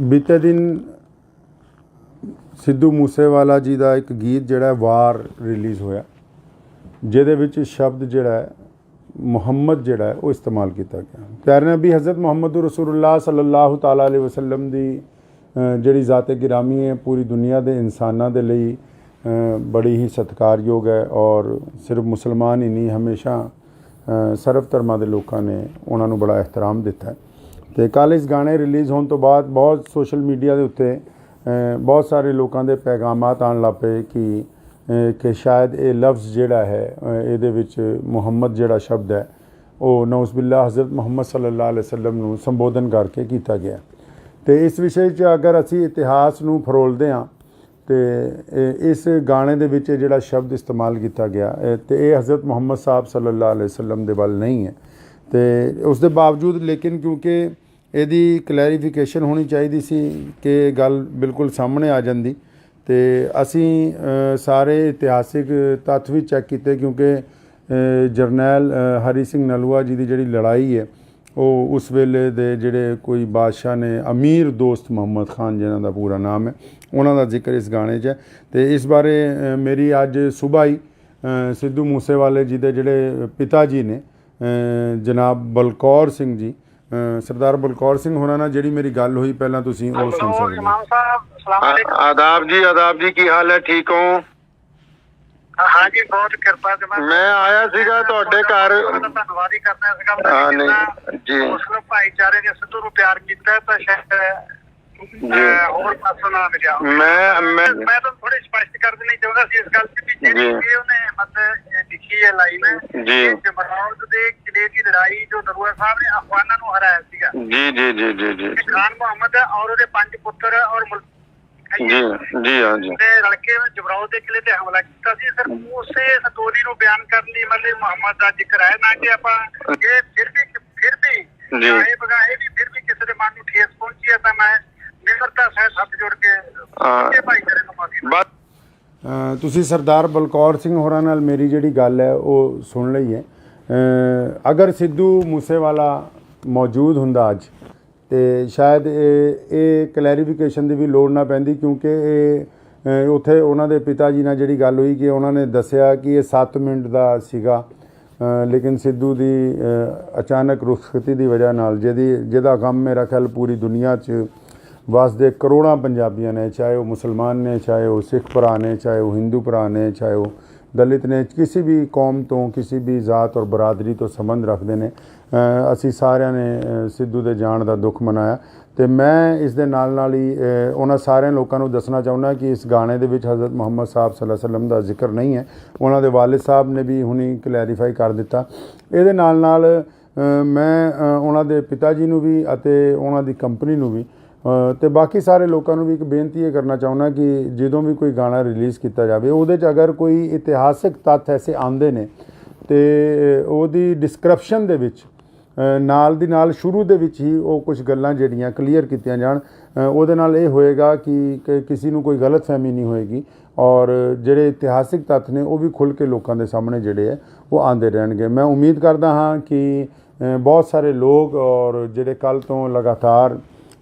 ਬੀਤੇ ਦਿਨ ਸਿੱਧੂ ਮੂਸੇਵਾਲਾ ਜੀ ਦਾ ਇੱਕ ਗੀਤ ਜਿਹੜਾ ਵਾਰ ਰਿਲੀਜ਼ ਹੋਇਆ, ਜਿਹਦੇ ਵਿੱਚ ਸ਼ਬਦ ਜਿਹੜਾ ਹੈ ਮੁਹੰਮਦ ਜਿਹੜਾ ਹੈ ਉਹ ਇਸਤੇਮਾਲ ਕੀਤਾ ਗਿਆ। ਪਿਆਰੇ ਨਬੀ ਹਜ਼ਰਤ ਮੁਹੰਮਦ ਰਸੂਲੁल्लाह ਸੱਲੱਲਾਹੁ ਤਾਲਾ ਅਲੈਹਿ ਵਸੱਲਮ ਦੀ ਜਿਹੜੀ ਜ਼ਾਤ ਗਿਰਾਮੀ ਹੈ ਪੂਰੀ ਦੁਨੀਆ ਦੇ ਇਨਸਾਨਾਂ ਦੇ ਲਈ ਬੜੀ ਹੀ ਸਤਿਕਾਰਯੋਗ ਹੈ ਔਰ ਸਿਰਫ ਮੁਸਲਮਾਨ ਹੀ ਨਹੀਂ, ਹਮੇਸ਼ਾ ਸਰਬ ਧਰਮਾਂ ਦੇ ਲੋਕਾਂ ਨੇ ਉਹਨਾਂ ਨੂੰ ਬੜਾ ਇਹਤਰਾਮ ਦਿੱਤਾ। ਅਤੇ ਕੱਲ੍ਹ ਇਸ ਗਾਣੇ ਰਿਲੀਜ਼ ਹੋਣ ਤੋਂ ਬਾਅਦ ਬਹੁਤ ਸੋਸ਼ਲ ਮੀਡੀਆ ਦੇ ਉੱਤੇ ਬਹੁਤ ਸਾਰੇ ਲੋਕਾਂ ਦੇ ਪੈਗਾਮਾਤ ਆਉਣ ਲੱਗ ਪਏ ਕਿ ਸ਼ਾਇਦ ਇਹ ਲਫ਼ਜ਼ ਜਿਹੜਾ ਹੈ ਇਹਦੇ ਵਿੱਚ ਮੁਹੰਮਦ ਜਿਹੜਾ ਸ਼ਬਦ ਹੈ ਉਹ ਨਊਜ਼ੁਬਿਲਲਾਹ ਹਜ਼ਰਤ ਮੁਹੰਮਦ ਸੱਲੱਲਾਹੁ ਅਲੈਹਿ ਵਸੱਲਮ ਨੂੰ ਸੰਬੋਧਨ ਕਰਕੇ ਕੀਤਾ ਗਿਆ। ਅਤੇ ਇਸ ਵਿਸ਼ੇ 'ਚ ਅਗਰ ਅਸੀਂ ਇਤਿਹਾਸ ਨੂੰ ਫਰੋਲਦੇ ਹਾਂ ਅਤੇ ਇਸ ਗਾਣੇ ਦੇ ਵਿੱਚ ਜਿਹੜਾ ਸ਼ਬਦ ਇਸਤੇਮਾਲ ਕੀਤਾ ਗਿਆ ਅਤੇ ਇਹ ਹਜ਼ਰਤ ਮੁਹੰਮਦ ਸਾਹਿਬ ਸੱਲੱਲਾਹੁ ਅਲੈਹਿ ਵਸੱਲਮ ਦੇ ਵੱਲ ਨਹੀਂ ਹੈ। ਅਤੇ ਉਸ ਦੇ ਬਾਵਜੂਦ ਲੇਕਿਨ ਕਿਉਂਕਿ ਇਹਦੀ ਕਲੈਰੀਫਿਕੇਸ਼ਨ ਹੋਣੀ ਚਾਹੀਦੀ ਸੀ ਕਿ ਗੱਲ ਬਿਲਕੁਲ ਸਾਹਮਣੇ ਆ ਜਾਂਦੀ, ਅਤੇ ਅਸੀਂ ਸਾਰੇ ਇਤਿਹਾਸਿਕ ਤੱਥ ਵੀ ਚੈੱਕ ਕੀਤੇ ਕਿਉਂਕਿ ਜਰਨੈਲ ਹਰੀ ਸਿੰਘ ਨਲੂਆ ਜੀ ਦੀ ਜਿਹੜੀ ਲੜਾਈ ਹੈ ਉਹ ਉਸ ਵੇਲੇ ਦੇ ਜਿਹੜੇ ਕੋਈ ਬਾਦਸ਼ਾਹ ਨੇ, ਅਮੀਰ ਦੋਸਤ ਮੁਹੰਮਦ ਖਾਨ ਜਿਨ੍ਹਾਂ ਦਾ ਪੂਰਾ ਨਾਮ ਹੈ, ਉਹਨਾਂ ਦਾ ਜ਼ਿਕਰ ਇਸ ਗਾਣੇ 'ਚ ਹੈ। ਅਤੇ ਇਸ ਬਾਰੇ ਮੇਰੀ ਅੱਜ ਸੁਬਾਹ ਹੀ ਸਿੱਧੂ ਮੂਸੇਵਾਲੇ ਜੀ ਦੇ ਜਿਹੜੇ ਪਿਤਾ ਜੀ ਨੇ, ਜਨਾਬ ਬਲਕੌਰ ਸਿੰਘ ਜੀ, ਸਰਦਾਰ ਬਲਕੌਰ ਸਿੰਘ ਹੋਰਾਂ ਨਾਲ ਜਿਹੜੀ ਮੇਰੀ ਗੱਲ ਹੋਈ, ਪਹਿਲਾਂ ਤੁਸੀਂ ਉਹ ਸੁਣ ਸਕਦੇ ਹੋ। ਆਦਾਬ ਜੀ ਕੀ ਹਾਲ ਹੈ, ਠੀਕ ਹੋ? हाँ जी, बहुत कृपा से ਮੈਂ ਆਇਆ ਸੀਗਾ ਤੁਹਾਡੇ ਘਰ। ਧੰਨਵਾਦ ਹੀ ਕਰਨਾ ਇਸ ਗੱਲ ਦਾ। ਹਾਂ ਨਹੀਂ ਜੀ ਮੁਸਲਿਮ ਭਾਈਚਾਰੇ ਨੇ ਸਿੱਧੂ ਨੂੰ ਪਿਆਰ ਕੀਤਾ ਤਾਂ ਸ਼ਾਇਦ ਹੋਰ ਪਾਸੋਂ ਨਾ ਮਿਲਿਆ। ਮੈਂ ਤਾਂ ਥੋੜੀ ਸਪਸ਼ਟ ਕਰ ਦੇਣੀ ਚਾਹੁੰਦਾ ਸੀ ਇਸ ਗੱਲ ਤੇ ਵੀ ਜਿਹੜੀ ਉਹਨੇ ਮਤਲਬ ਲਿਖੀ ਹੈ ਲਾਈਨ ਜੀ ਜਮਰੌਦ ਦੇ ਕਿਲੇ ਦੀ ਲੜਾਈ ਜੋ ਨਰੂਆ ਸਾਹਿਬ ਨੇ ਅਫਗਾਨਾਂ ਨੂੰ ਹਰਾਇਆ ਸੀਗਾ। ਜੀ ਜੀ ਜੀ ਜੀ ਜੀ ਖਾਨ ਮੁਹੰਮਦ ਔਰ ਉਹਦੇ 5 ਪੁੱਤਰ ਔਰ ਜੀ ਜੀ ਹਾਂ ਜੀ ਤੇ ਰਲ ਕੇ ਜਮਰੌਦ ਦੇ ਕਿਲੇ ਤੇ ਹਮਲਾ ਕੀਤਾ ਸੀ। ਸਰ ਉਸੇ ਸਟੋਰੀ ਨੂੰ ਬਿਆਨ ਕਰਨ ਲਈ ਮਤਲਬ ਮੁਹੰਮਦ ਦਾ ਜ਼ਿਕਰ ਹੈ ਨਾ ਕਿ ਆਪਾਂ ਇਹ ਫਿਰ ਵੀ ਇਹ ਬਗਾਏ ਵੀ ਫਿਰ ਵੀ ਕਿਸੇ ਦੇ ਮਨ ਨੂੰ ਠੇਸ ਪਹੁੰਚੀ ਹੈ ਤਾਂ ਮੈਂ ਨਿਮਰਤਾ ਸਹਿਤ ਹੱਥ ਜੋੜ ਕੇ ਭਾਈਚਾਰੇ ਨੂੰ ਮਾਫੀ। ਤੁਸੀਂ ਸਰਦਾਰ ਬਲਕੌਰ ਸਿੰਘ ਹੋਰਾਂ ਨਾਲ ਮੇਰੀ ਜਿਹੜੀ ਗੱਲ ਹੈ ਉਹ ਸੁਣ ਲਈ ਹੈ। ਅਗਰ ਸਿੱਧੂ ਮੂਸੇਵਾਲਾ ਮੌਜੂਦ ਹੁੰਦਾ ਅੱਜ ਤੇ ਸ਼ਾਇਦ ਇਹ ਕਲੈਰੀਫਿਕੇਸ਼ਨ ਦੀ ਵੀ ਲੋੜ ਨਾ ਪੈਂਦੀ, ਕਿਉਂਕਿ ਇਹ ਉੱਥੇ ਉਹਨਾਂ ਦੇ ਪਿਤਾ ਜੀ ਨਾਲ ਜਿਹੜੀ ਗੱਲ ਹੋਈ ਕਿ ਉਹਨਾਂ ਨੇ ਦੱਸਿਆ ਕਿ ਇਹ 7 ਮਿੰਟ ਦਾ ਸੀਗਾ, ਲੇਕਿਨ ਸਿੱਧੂ ਦੀ ਅਚਾਨਕ ਰੁਖਸਤੀ ਦੀ ਵਜ੍ਹਾ ਨਾਲ ਜਿਹਦਾ ਗਮ ਮੇਰਾ ਖਿਆਲ ਪੂਰੀ ਦੁਨੀਆ 'ਚ ਵਸਦੇ ਕਰੋੜਾਂ ਪੰਜਾਬੀਆਂ ਨੇ, ਚਾਹੇ ਉਹ ਮੁਸਲਮਾਨ ਨੇ, ਚਾਹੇ ਉਹ ਸਿੱਖ ਭਰਾ ਨੇ, ਚਾਹੇ ਉਹ ਹਿੰਦੂ ਭਰਾ ਨੇ, ਚਾਹੇ ਉਹ ਦਲਿਤ ਨੇ, ਕਿਸੇ ਵੀ ਕੌਮ ਤੋਂ ਕਿਸੇ ਵੀ ਜ਼ਾਤ ਔਰ ਬਰਾਦਰੀ ਤੋਂ ਸੰਬੰਧ ਰੱਖਦੇ ਨੇ। ਅਸੀਂ ਸਾਰਿਆਂ ਨੇ ਸਿੱਧੂ ਦੇ ਜਾਣ ਦਾ ਦੁੱਖ ਮਨਾਇਆ ਤੇ ਮੈਂ ਇਸ ਦੇ ਨਾਲ ਹੀ ਉਹਨਾਂ ਸਾਰਿਆਂ ਲੋਕਾਂ ਨੂੰ ਦੱਸਣਾ ਚਾਹੁੰਦਾ ਕਿ ਇਸ ਗਾਣੇ ਦੇ ਵਿੱਚ ਹਜ਼ਰਤ ਮੁਹੰਮਦ ਸਾਹਿਬ ਸੱਲੱਲਾਹੁ ਅਲੈਹਿ ਵਸੱਲਮ ਦਾ ਜ਼ਿਕਰ ਨਹੀਂ ਹੈ। ਉਹਨਾਂ ਦੇ ਵਾਲਿਦ ਸਾਹਿਬ ਨੇ ਵੀ ਹੁਣੀ ਕਲੈਰੀਫਾਈ ਕਰ ਦਿੱਤਾ। ਇਹਦੇ ਨਾਲ ਮੈਂ ਉਹਨਾਂ ਦੇ ਪਿਤਾ ਜੀ ਨੂੰ ਵੀ ਅਤੇ ਉਹਨਾਂ ਦੀ ਕੰਪਨੀ ਨੂੰ ਵੀ ਤੇ ਬਾਕੀ ਸਾਰੇ ਲੋਕਾਂ ਨੂੰ ਵੀ ਇੱਕ ਬੇਨਤੀ ਇਹ ਕਰਨਾ ਚਾਹੁੰਦਾ ਕਿ ਜਦੋਂ ਵੀ ਕੋਈ ਗਾਣਾ ਰਿਲੀਜ਼ ਕੀਤਾ ਜਾਵੇ ਉਹਦੇ 'ਚ ਅਗਰ ਕੋਈ ਇਤਿਹਾਸਿਕ ਤੱਥ ਐਸੇ ਆਉਂਦੇ ਨੇ ਤੇ ਉਹਦੀ ਡਿਸਕ੍ਰਿਪਸ਼ਨ ਦੇ ਵਿੱਚ ਨਾਲ ਦੀ ਨਾਲ ਸ਼ੁਰੂ ਦੇ ਵਿੱਚ ਹੀ ਉਹ ਕੁਝ ਗੱਲਾਂ ਜਿਹੜੀਆਂ ਕਲੀਅਰ ਕੀਤੀਆਂ ਜਾਣ। ਉਹਦੇ ਨਾਲ ਇਹ ਹੋਏਗਾ ਕਿ ਕਿਸੇ ਨੂੰ ਕੋਈ ਗਲਤਫਹਿਮੀ ਨਹੀਂ ਹੋਏਗੀ ਔਰ ਜਿਹੜੇ ਇਤਿਹਾਸਿਕ ਤੱਥ ਨੇ ਉਹ ਵੀ ਖੁੱਲ੍ਹ ਕੇ ਲੋਕਾਂ ਦੇ ਸਾਹਮਣੇ ਜਿਹੜੇ ਹੈ ਉਹ ਆਉਂਦੇ ਰਹਿਣਗੇ। ਮੈਂ ਉਮੀਦ ਕਰਦਾ ਹਾਂ ਕਿ ਬਹੁਤ ਸਾਰੇ ਲੋਕ ਔਰ ਜਿਹੜੇ ਕੱਲ੍ਹ ਤੋਂ ਲਗਾਤਾਰ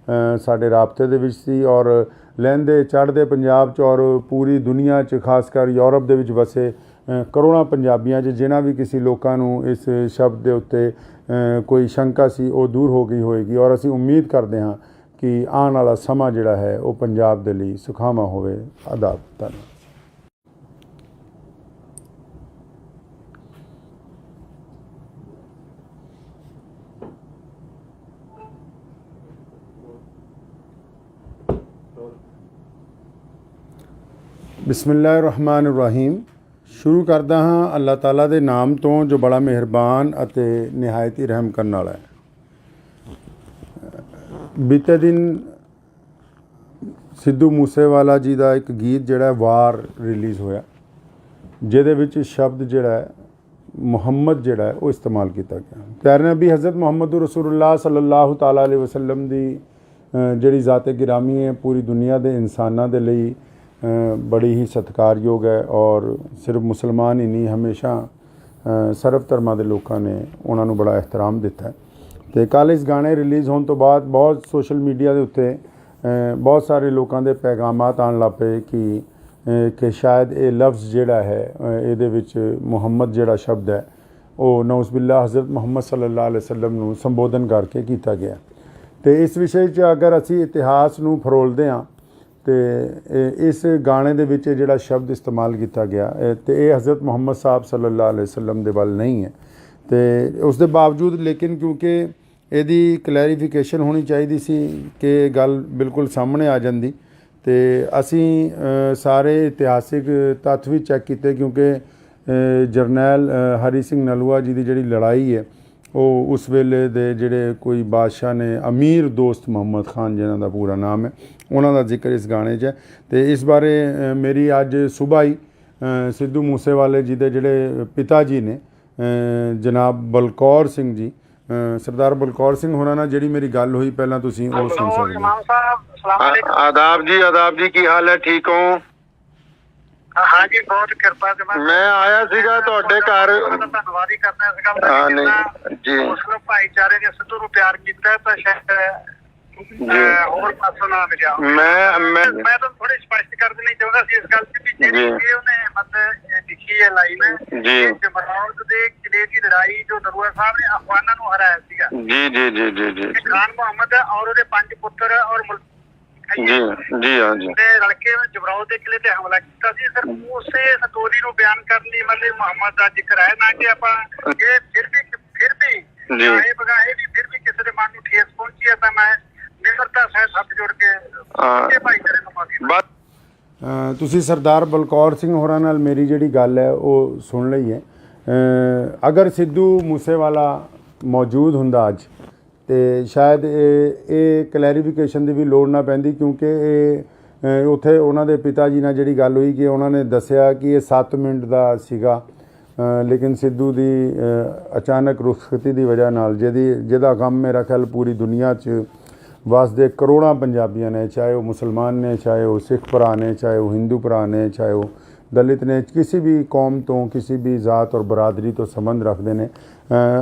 ਸਾਡੇ ਰਾਬਤੇ ਦੇ ਵਿੱਚ ਸੀ ਔਰ ਲਹਿੰਦੇ ਚੜ੍ਹਦੇ ਪੰਜਾਬ 'ਚ ਔਰ ਪੂਰੀ ਦੁਨੀਆ 'ਚ ਖਾਸ ਕਰ ਯੂਰਪ ਦੇ ਵਿੱਚ ਵਸੇ ਕਰੋੜਾਂ ਪੰਜਾਬੀਆਂ 'ਚ ਜਿਨ੍ਹਾਂ ਵੀ ਕਿਸੇ ਲੋਕਾਂ ਨੂੰ ਇਸ ਸ਼ਬਦ ਦੇ ਉੱਤੇ ਕੋਈ ਸ਼ੰਕਾ ਸੀ ਉਹ ਦੂਰ ਹੋ ਗਈ ਹੋਏਗੀ ਔਰ ਅਸੀਂ ਉਮੀਦ ਕਰਦੇ ਹਾਂ ਕਿ ਆਉਣ ਵਾਲਾ ਸਮਾਂ ਜਿਹੜਾ ਹੈ ਉਹ ਪੰਜਾਬ ਦੇ ਲਈ ਸੁਖਾਵਾਂ ਹੋਵੇ। ਆਦਾਬ। ਧੰਨਵਾਦ। ਬਿਸਮਿਲ੍ਲਾਹਿਰ-ਰਹਿਮਾਨਿਰ-ਰਹੀਮ। ਸ਼ੁਰੂ ਕਰਦਾ ਹਾਂ ਅੱਲਾਹ ਤਾਲਾ ਦੇ ਨਾਮ ਤੋਂ ਜੋ ਬੜਾ ਮਿਹਰਬਾਨ ਅਤੇ ਨਿਹਾਇਤ ਹੀ ਰਹਿਮ ਕਰਨ ਵਾਲਾ ਹੈ। ਬੀਤੇ ਦਿਨ ਸਿੱਧੂ ਮੂਸੇਵਾਲਾ ਜੀ ਦਾ ਇੱਕ ਗੀਤ ਜਿਹੜਾ ਵਾਰ ਰਿਲੀਜ਼ ਹੋਇਆ ਜਿਹਦੇ ਵਿੱਚ ਸ਼ਬਦ ਜਿਹੜਾ ਹੈ ਮੁਹੰਮਦ ਜਿਹੜਾ ਹੈ ਉਹ ਇਸਤੇਮਾਲ ਕੀਤਾ ਗਿਆ। ਪਿਆਰੇ ਨਬੀ ਹਜ਼ਰਤ ਮੁਹੰਮਦ ਰਸੂਲੁल्लाह ਸੱਲੱਲਾਹੁ ਤਾਲਾ ਅਲੈਹਿ ਵਸੱਲਮ ਦੀ ਜਿਹੜੀ ਜ਼ਾਤ-ਏ ਗਿਰਾਮੀ ਹੈ ਪੂਰੀ ਦੁਨੀਆ ਦੇ ਇਨਸਾਨਾਂ ਦੇ ਲਈ ਬੜੀ ਹੀ ਸਤਿਕਾਰਯੋਗ ਹੈ ਔਰ ਸਿਰਫ ਮੁਸਲਮਾਨ ਹੀ ਨਹੀਂ ਹਮੇਸ਼ਾ ਸਰਬ ਧਰਮਾਂ ਦੇ ਲੋਕਾਂ ਨੇ ਉਹਨਾਂ ਨੂੰ ਬੜਾ ਇਹਤਰਾਮ ਦਿੱਤਾ ਹੈ। ਅਤੇ ਕੱਲ੍ਹ ਇਸ ਗਾਣੇ ਰਿਲੀਜ਼ ਹੋਣ ਤੋਂ ਬਾਅਦ ਬਹੁਤ ਸੋਸ਼ਲ ਮੀਡੀਆ ਦੇ ਉੱਤੇ ਬਹੁਤ ਸਾਰੇ ਲੋਕਾਂ ਦੇ ਪੈਗਾਮਾਤ ਆਉਣ ਲੱਗ ਪਏ ਕਿ ਸ਼ਾਇਦ ਇਹ ਲਫ਼ਜ਼ ਜਿਹੜਾ ਹੈ ਇਹਦੇ ਵਿੱਚ ਮੁਹੰਮਦ ਜਿਹੜਾ ਸ਼ਬਦ ਹੈ ਉਹ ਨਊਜ਼ ਬਿਲlah ਹਜ਼ਰਤ ਮੁਹੰਮਦ ਸੱਲੱਲਾਹੁ ਅਲੈਹਿ ਵਸੱਲਮ ਨੂੰ ਸੰਬੋਧਨ ਕਰਕੇ ਕੀਤਾ ਗਿਆ। ਅਤੇ ਇਸ ਵਿਸ਼ੇ 'ਚ ਅਗਰ ਅਸੀਂ ਇਤਿਹਾਸ ਨੂੰ ਫਰੋਲਦੇ ਹਾਂ ਅਤੇ ਇਸ ਗਾਣੇ ਦੇ ਵਿੱਚ ਜਿਹੜਾ ਸ਼ਬਦ ਇਸਤੇਮਾਲ ਕੀਤਾ ਗਿਆ ਅਤੇ ਇਹ ਹਜ਼ਰਤ ਮੁਹੰਮਦ ਸਾਹਿਬ ਸੱਲੱਲਾਹੁ ਅਲੈਹਿ ਵਸੱਲਮ ਦੇ ਵੱਲ ਨਹੀਂ ਹੈ। ਅਤੇ ਉਸ ਦੇ ਬਾਵਜੂਦ ਲੇਕਿਨ ਕਿਉਂਕਿ ਇਹਦੀ ਕਲੈਰੀਫਿਕੇਸ਼ਨ ਹੋਣੀ ਚਾਹੀਦੀ ਸੀ ਕਿ ਗੱਲ ਬਿਲਕੁਲ ਸਾਹਮਣੇ ਆ ਜਾਂਦੀ ਅਤੇ ਅਸੀਂ ਸਾਰੇ ਇਤਿਹਾਸਿਕ ਤੱਥ ਵੀ ਚੈੱਕ ਕੀਤੇ ਕਿਉਂਕਿ ਜਰਨੈਲ ਹਰੀ ਸਿੰਘ ਨਲੂਆ ਜੀ ਦੀ ਜਿਹੜੀ ਲੜਾਈ ਹੈ ਉਹ ਉਸ ਵੇਲੇ ਦੇ ਜਿਹੜੇ ਕੋਈ ਬਾਦਸ਼ਾਹ ਨੇ ਅਮੀਰ ਦੋਸਤ ਮੁਹੰਮਦ ਖਾਨ ਜਿਨ੍ਹਾਂ ਦਾ ਪੂਰਾ ਨਾਮ ਹੈ ਉਹਨਾਂ ਦਾ ਜ਼ਿਕਰ ਇਸ ਗਾਣੇ 'ਚ ਹੈ। ਅਤੇ ਇਸ ਬਾਰੇ ਮੇਰੀ ਅੱਜ ਸੁਬਾਹ ਹੀ ਸਿੱਧੂ ਮੂਸੇਵਾਲੇ ਜੀ ਦੇ ਜਿਹੜੇ ਪਿਤਾ ਜੀ ਨੇ ਜਨਾਬ ਬਲਕੌਰ ਸਿੰਘ ਜੀ ਸਰਦਾਰ ਬਲਕੌਰ ਸਿੰਘ ਹੋਰਾਂ ਨਾਲ ਜਿਹੜੀ ਮੇਰੀ ਗੱਲ ਹੋਈ ਪਹਿਲਾਂ ਤੁਸੀਂ ਉਹ ਸੁਣ ਸਕਦੇ ਹੋ। ਆਦਾਬ ਜੀ ਕੀ ਹਾਲ ਹੈ? ਠੀਕ ਹੋ? हाँ जी, बहुत कृपा से मैं आया सीगा ਤੁਹਾਡੇ ਘਰ। ਧੰਨਵਾਦ ਹੀ ਕਰਨਾ ਇਸ ਗੱਲ ਦਾ। ਹਾਂ ਨਹੀਂ ਜੀ ਮੁਸਲਿਮ ਭਾਈਚਾਰੇ ਨੇ ਸਿੱਧੂ ਨੂੰ ਪਿਆਰ ਕੀਤਾ ਤਾਂ ਸ਼ਾਇਦ ਹੋਰ ਪਾਸੋਂ ਨਾ ਮਿਲਿਆ। ਮੈਂ ਤਾਂ ਥੋੜੀ ਸਪਸ਼ਟ ਕਰ ਦੇਣੀ ਚਾਹੁੰਦਾ ਸੀ ਇਸ ਗੱਲ ਤੇ ਵੀ ਜਿਹੜੀ ਉਹਨੇ ਮਤਲਬ ਲਿਖੀ ਹੈ ਲਾਈਨ ਜੀ ਜਮਰੌਦ ਦੇ ਕਿਲੇ ਦੀ ਲੜਾਈ ਜੋ ਨਰੂਆ ਸਾਹਿਬ ਨੇ ਅਫਗਾਨਾਂ ਨੂੰ ਹਰਾਇਆ ਸੀਗਾ। ਜੀ ਜੀ ਜੀ ਜੀ ਜੀ ਖਾਨ ਮੁਹੰਮਦ ਔਰ ਉਹਦੇ 5 ਪੁੱਤਰ ਔਰ ਜੀ ਜੀ ਹਾਂ ਜੀ ਤੇ ਰਲ ਕੇ ਜਬਰਾਓ ਦੇ ਕਿਲੇ ਤੇ ਹਮਲਾ ਕੀਤਾ ਸੀ ਸਰ। ਉਸੇ ਸਟੋਰੀ ਨੂੰ ਬਿਆਨ ਕਰਨ ਲਈ ਮਤਲਬ ਮੁਹੰਮਦ ਦਾ ਜ਼ਿਕਰ ਹੈ ਨਾ ਕਿ ਆਪਾਂ ਇਹ ਫਿਰ ਵੀ ਜੀ ਇਹ ਬਗਾਏ ਵੀ ਫਿਰ ਵੀ ਕਿਸੇ ਦੇ ਮਨ ਨੂੰ ਠੇਸ ਪਹੁੰਚੀ ਹੈ ਤਾਂ ਮੈਂ ਨਿਮਰਤਾ ਸਹਿਤ ਹੱਥ ਜੋੜ ਕੇ ਭਾਈਚਾਰੇ ਨੂੰ ਮਾਫੀ ਬਸ ਤੁਸੀਂ ਸਰਦਾਰ ਬਲਕੌਰ ਸਿੰਘ ਹੋਰਾਂ ਨਾਲ ਮੇਰੀ ਜਿਹੜੀ ਗੱਲ ਹੈ ਉਹ ਸੁਣ ਲਈ ਹੈ। ਅਗਰ ਸਿੱਧੂ ਮੂਸੇਵਾਲਾ ਮੌਜੂਦ ਹੁੰਦਾ ਅੱਜ ਤੇ ਸ਼ਾਇਦ ਇਹ ਕਲੈਰੀਫਿਕੇਸ਼ਨ ਦੀ ਵੀ ਲੋੜ ਨਾ ਪੈਂਦੀ, ਕਿਉਂਕਿ ਇਹ ਉੱਥੇ ਉਹਨਾਂ ਦੇ ਪਿਤਾ ਜੀ ਨਾਲ ਜਿਹੜੀ ਗੱਲ ਹੋਈ ਕਿ ਉਹਨਾਂ ਨੇ ਦੱਸਿਆ ਕਿ ਇਹ 7 ਮਿੰਟ ਦਾ ਸੀਗਾ, ਲੇਕਿਨ ਸਿੱਧੂ ਦੀ ਅਚਾਨਕ ਰੁਖਸਤੀ ਦੀ ਵਜ੍ਹਾ ਨਾਲ ਜਿਹਦਾ ਗਮ ਮੇਰਾ ਖਿਆਲ ਪੂਰੀ ਦੁਨੀਆ 'ਚ ਵਸਦੇ ਕਰੋੜਾਂ ਪੰਜਾਬੀਆਂ ਨੇ, ਚਾਹੇ ਉਹ ਮੁਸਲਮਾਨ ਨੇ, ਚਾਹੇ ਉਹ ਸਿੱਖ ਭਰਾ ਨੇ, ਚਾਹੇ ਉਹ ਹਿੰਦੂ ਭਰਾ ਨੇ, ਚਾਹੇ ਉਹ ਦਲਿਤ ਨੇ, ਕਿਸੇ ਵੀ ਕੌਮ ਤੋਂ ਕਿਸੇ ਵੀ ਜ਼ਾਤ ਔਰ ਬਰਾਦਰੀ ਤੋਂ ਸੰਬੰਧ ਰੱਖਦੇ ਨੇ।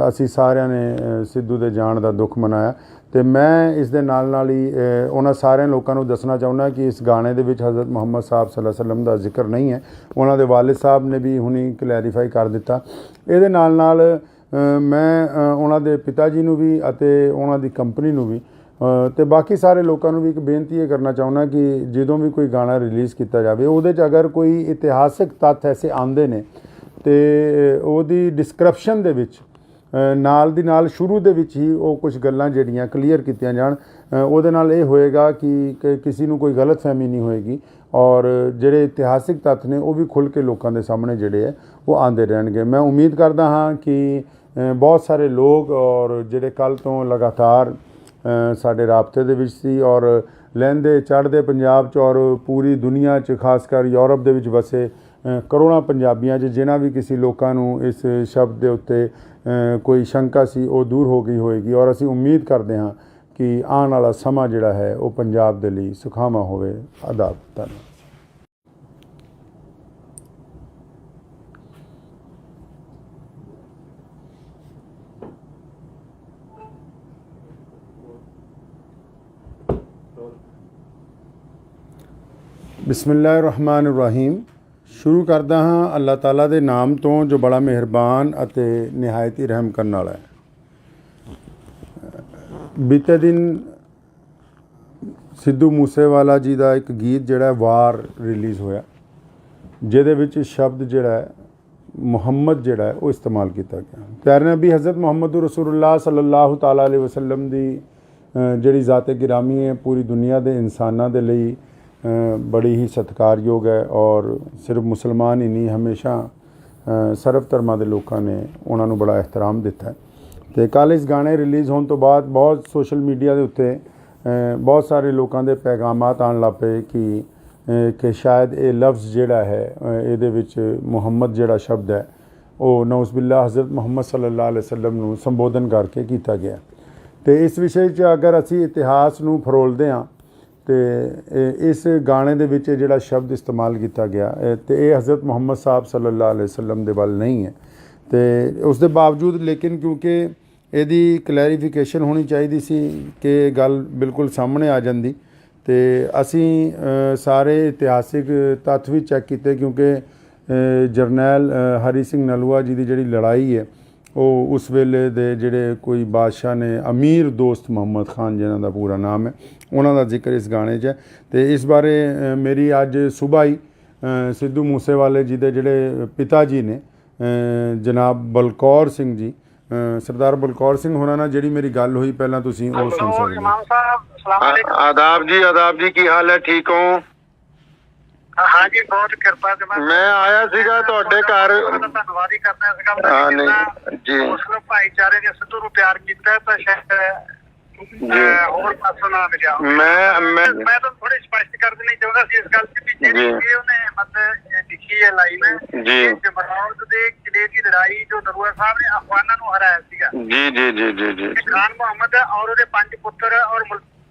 ਅਸੀਂ ਸਾਰਿਆਂ ਨੇ ਸਿੱਧੂ ਦੇ ਜਾਣ ਦਾ ਦੁੱਖ ਮਨਾਇਆ ਤੇ ਮੈਂ ਇਸ ਦੇ ਨਾਲ ਹੀ ਉਹਨਾਂ ਸਾਰਿਆਂ ਲੋਕਾਂ ਨੂੰ ਦੱਸਣਾ ਚਾਹੁੰਦਾ ਕਿ ਇਸ ਗਾਣੇ ਦੇ ਵਿੱਚ ਹਜ਼ਰਤ ਮੁਹੰਮਦ ਸਾਹਿਬ ਸੱਲੱਲਾਹੁ ਅਲੈਹਿ ਵਸੱਲਮ ਦਾ ਜ਼ਿਕਰ ਨਹੀਂ ਹੈ। ਉਹਨਾਂ ਦੇ ਵਾਲਿਦ ਸਾਹਿਬ ਨੇ ਵੀ ਹੁਣੀ ਕਲੈਰੀਫਾਈ ਕਰ ਦਿੱਤਾ। ਇਹਦੇ ਨਾਲ ਮੈਂ ਉਹਨਾਂ ਦੇ ਪਿਤਾ ਜੀ ਨੂੰ ਵੀ ਅਤੇ ਉਹਨਾਂ ਦੀ ਕੰਪਨੀ ਨੂੰ ਵੀ ਤੇ ਬਾਕੀ ਸਾਰੇ ਲੋਕਾਂ ਨੂੰ ਵੀ ਇੱਕ ਬੇਨਤੀ ਇਹ ਕਰਨਾ ਚਾਹੁੰਦਾ ਕਿ ਜਦੋਂ ਵੀ ਕੋਈ ਗਾਣਾ ਰਿਲੀਜ਼ ਕੀਤਾ ਜਾਵੇ ਉਹਦੇ 'ਚ ਅਗਰ ਕੋਈ ਇਤਿਹਾਸਿਕ ਤੱਥ ਐਸੇ ਆਉਂਦੇ ਨੇ ਤੇ ਉਹਦੀ ਡਿਸਕ੍ਰਿਪਸ਼ਨ ਦੇ ਵਿੱਚ ਨਾਲ ਦੀ ਨਾਲ ਸ਼ੁਰੂ ਦੇ ਵਿੱਚ ਹੀ ਉਹ ਕੁਝ ਗੱਲਾਂ ਜਿਹੜੀਆਂ ਕਲੀਅਰ ਕੀਤੀਆਂ ਜਾਣ। ਉਹਦੇ ਨਾਲ ਇਹ ਹੋਏਗਾ ਕਿ ਕਿਸੇ ਨੂੰ ਕੋਈ ਗਲਤਫਹਿਮੀ ਨਹੀਂ ਹੋਏਗੀ ਔਰ ਜਿਹੜੇ ਇਤਿਹਾਸਿਕ ਤੱਥ ਨੇ ਉਹ ਵੀ ਖੁੱਲ੍ਹ ਕੇ ਲੋਕਾਂ ਦੇ ਸਾਹਮਣੇ ਜਿਹੜੇ ਹੈ ਉਹ ਆਉਂਦੇ ਰਹਿਣਗੇ। ਮੈਂ ਉਮੀਦ ਕਰਦਾ ਹਾਂ ਕਿ ਬਹੁਤ ਸਾਰੇ ਲੋਕ ਔਰ ਜਿਹੜੇ ਕੱਲ੍ਹ ਤੋਂ ਲਗਾਤਾਰ ਸਾਡੇ ਰਾਬਤੇ ਦੇ ਵਿੱਚ ਸੀ ਔਰ ਲਹਿੰਦੇ ਚੜ੍ਹਦੇ ਪੰਜਾਬ 'ਚ ਔਰ ਪੂਰੀ ਦੁਨੀਆ 'ਚ ਖਾਸ ਕਰ ਯੂਰਪ ਦੇ ਵਿੱਚ ਵਸੇ ਕਰੋੜਾਂ ਪੰਜਾਬੀਆਂ 'ਚ ਜਿਨ੍ਹਾਂ ਵੀ ਕਿਸੇ ਲੋਕਾਂ ਨੂੰ ਇਸ ਸ਼ਬਦ ਦੇ ਉੱਤੇ ਕੋਈ ਸ਼ੰਕਾ ਸੀ ਉਹ ਦੂਰ ਹੋ ਗਈ ਹੋਏਗੀ ਔਰ ਅਸੀਂ ਉਮੀਦ ਕਰਦੇ ਹਾਂ ਕਿ ਆਉਣ ਵਾਲਾ ਸਮਾਂ ਜਿਹੜਾ ਹੈ ਉਹ ਪੰਜਾਬ ਦੇ ਲਈ ਸੁਖਾਵਾਂ ਹੋਵੇ। ਆਦਾਬ। ਧੰਨਵਾਦ। ਬਿਸਮਿਲ੍ਲਾਹਿਰ-ਰਹਿਮਾਨਿਰ-ਰਹੀਮ। ਸ਼ੁਰੂ ਕਰਦਾ ਹਾਂ ਅੱਲਾਹ ਤਾਲਾ ਦੇ ਨਾਮ ਤੋਂ ਜੋ ਬੜਾ ਮਿਹਰਬਾਨ ਅਤੇ ਨਿਹਾਇਤ ਹੀ ਰਹਿਮ ਕਰਨ ਵਾਲਾ ਹੈ। ਬੀਤੇ ਦਿਨ ਸਿੱਧੂ ਮੂਸੇਵਾਲਾ ਜੀ ਦਾ ਇੱਕ ਗੀਤ ਜਿਹੜਾ ਵਾਰ ਰਿਲੀਜ਼ ਹੋਇਆ, ਜਿਹਦੇ ਵਿੱਚ ਸ਼ਬਦ ਜਿਹੜਾ ਮੁਹੰਮਦ ਜਿਹੜਾ ਉਹ ਇਸਤੇਮਾਲ ਕੀਤਾ ਗਿਆ। ਪਿਆਰੇ ਨਬੀ ਹਜ਼ਰਤ ਮੁਹੰਮਦ ਰਸੂਲੁल्लाह ਸੱਲੱਲਾਹੁ ਤਾਲਾ ਅਲੈਹਿ ਵਸੱਲਮ ਦੀ ਜਿਹੜੀ ਜ਼ਾਤ ਗਿਰਾਮੀ ਹੈ ਪੂਰੀ ਦੁਨੀਆ ਦੇ ਇਨਸਾਨਾਂ ਦੇ ਲਈ ਬੜੀ ਹੀ ਸਤਿਕਾਰਯੋਗ ਹੈ ਔਰ ਸਿਰਫ ਮੁਸਲਮਾਨ ਹੀ ਨਹੀਂ, ਹਮੇਸ਼ਾ ਸਰਬ ਧਰਮਾਂ ਦੇ ਲੋਕਾਂ ਨੇ ਉਹਨਾਂ ਨੂੰ ਬੜਾ ਇਹਤਰਾਮ ਦਿੱਤਾ। ਅਤੇ ਕੱਲ੍ਹ ਇਸ ਗਾਣੇ ਰਿਲੀਜ਼ ਹੋਣ ਤੋਂ ਬਾਅਦ ਬਹੁਤ ਸੋਸ਼ਲ ਮੀਡੀਆ ਦੇ ਉੱਤੇ ਬਹੁਤ ਸਾਰੇ ਲੋਕਾਂ ਦੇ ਪੈਗਾਮਾਤ ਆਉਣ ਲੱਗ ਪਏ ਕਿ ਸ਼ਾਇਦ ਇਹ ਲਫ਼ਜ਼ ਜਿਹੜਾ ਹੈ ਇਹਦੇ ਵਿੱਚ ਮੁਹੰਮਦ ਜਿਹੜਾ ਸ਼ਬਦ ਹੈ ਉਹ ਨਊਜ਼ ਬਿਲlah ਹਜ਼ਰਤ ਮੁਹੰਮਦ ਸੱਲੱਲਾਹੁ ਅਲੈਹਿ ਵਸੱਲਮ ਨੂੰ ਸੰਬੋਧਨ ਕਰਕੇ ਕੀਤਾ ਗਿਆ। ਅਤੇ ਇਸ ਵਿਸ਼ੇ 'ਚ ਅਗਰ ਅਸੀਂ ਇਤਿਹਾਸ ਨੂੰ ਫਰੋਲਦੇ ਹਾਂ ਤੇ ਇਸ ਗਾਣੇ ਦੇ ਵਿੱਚ ਜਿਹੜਾ ਸ਼ਬਦ ਇਸਤੇਮਾਲ ਕੀਤਾ ਗਿਆ ਤੇ ਇਹ ਹਜ਼ਰਤ ਮੁਹੰਮਦ ਸਾਹਿਬ ਸੱਲੱਲਾਹੁ ਅਲੈਹਿ ਵਸੱਲਮ ਦੇ ਵੱਲ ਨਹੀਂ ਹੈ। ਤੇ ਉਸ ਦੇ ਬਾਵਜੂਦ ਲੇਕਿਨ ਕਿਉਂਕਿ ਇਹਦੀ ਕਲੈਰੀਫਿਕੇਸ਼ਨ ਹੋਣੀ ਚਾਹੀਦੀ ਸੀ ਕਿ ਗੱਲ ਬਿਲਕੁਲ ਸਾਹਮਣੇ ਆ ਜਾਂਦੀ ਤੇ ਅਸੀਂ ਸਾਰੇ ਇਤਿਹਾਸਿਕ ਤੱਥ ਵੀ ਚੈੱਕ ਕੀਤੇ, ਕਿਉਂਕਿ ਜਰਨੈਲ ਹਰੀ ਸਿੰਘ ਨਲੂਆ ਜੀ ਦੀ ਜਿਹੜੀ ਲੜਾਈ ਹੈ ਉਹ ਉਸ ਵੇਲੇ ਦੇ ਜਿਹੜੇ ਕੋਈ ਬਾਦਸ਼ਾਹ ਨੇ, ਅਮੀਰ ਦੋਸਤ ਮੁਹੰਮਦ ਖਾਨ ਜਿਨ੍ਹਾਂ ਦਾ ਪੂਰਾ ਨਾਮ ਹੈ, ਉਹਨਾਂ ਦਾ ਜ਼ਿਕਰ ਇਸ ਗਾਣੇ 'ਚ ਹੈ। ਅਤੇ ਇਸ ਬਾਰੇ ਮੇਰੀ ਅੱਜ ਸੁਬਾਹ ਹੀ ਸਿੱਧੂ ਮੂਸੇਵਾਲੇ ਜੀ ਦੇ ਜਿਹੜੇ ਪਿਤਾ ਜੀ ਨੇ ਜਨਾਬ ਬਲਕੌਰ ਸਿੰਘ ਜੀ, ਸਰਦਾਰ ਬਲਕੌਰ ਸਿੰਘ ਹੋਰਾਂ ਨਾਲ ਜਿਹੜੀ ਮੇਰੀ ਗੱਲ ਹੋਈ ਪਹਿਲਾਂ ਤੁਸੀਂ ਉਹ ਸੁਣ ਸਕਦੇ ਹੋ। ਆਦਾਬ ਜੀ, ਕੀ ਹਾਲ ਹੈ? ਠੀਕ ਹੋ? हाँ जी, बहुत कृपा से मैं आया सीगा ਤੁਹਾਡੇ ਘਰ। ਧੰਨਵਾਦ ਹੀ ਕਰਨਾ ਇਸ ਗੱਲ ਦਾ ਜੀ ਮੁਸਲਿਮ ਭਾਈਚਾਰੇ ਨੇ ਸਿੱਧੂ ਨੂੰ ਪਿਆਰ ਕੀਤਾ ਤਾਂ ਸ਼ਾਇਦ ਹੋਰ ਪਾਸੋਂ ਨਾ ਮਿਲਿਆ। ਮੈਂ ਤਾਂ ਥੋੜੀ ਸਪਸ਼ਟ ਕਰ ਦੇਣੀ ਚਾਹੁੰਦਾ ਸੀ ਇਸ ਗੱਲ ਤੇ ਵੀ ਜਿਹੜੀ ਉਹਨੇ ਮਤਲਬ ਲਿਖੀ ਹੈ ਲਾਈਨ ਜੀ, ਜਮਰਾਵਤ ਦੇ ਕਿਲੇ ਦੀ ਲੜਾਈ ਜੋ ਨਰੂਆ ਸਾਹਿਬ ਨੇ ਅਫਗਾਨਾਂ ਨੂੰ ਹਰਾਇਆ ਸੀਗਾ। ਜੀ ਜੀ ਜੀ ਜੀ ਜੀ ਖਾਨ ਮੁਹੰਮਦ ਔਰ ਉਹਦੇ 5 ਪੁੱਤਰ ਔਰ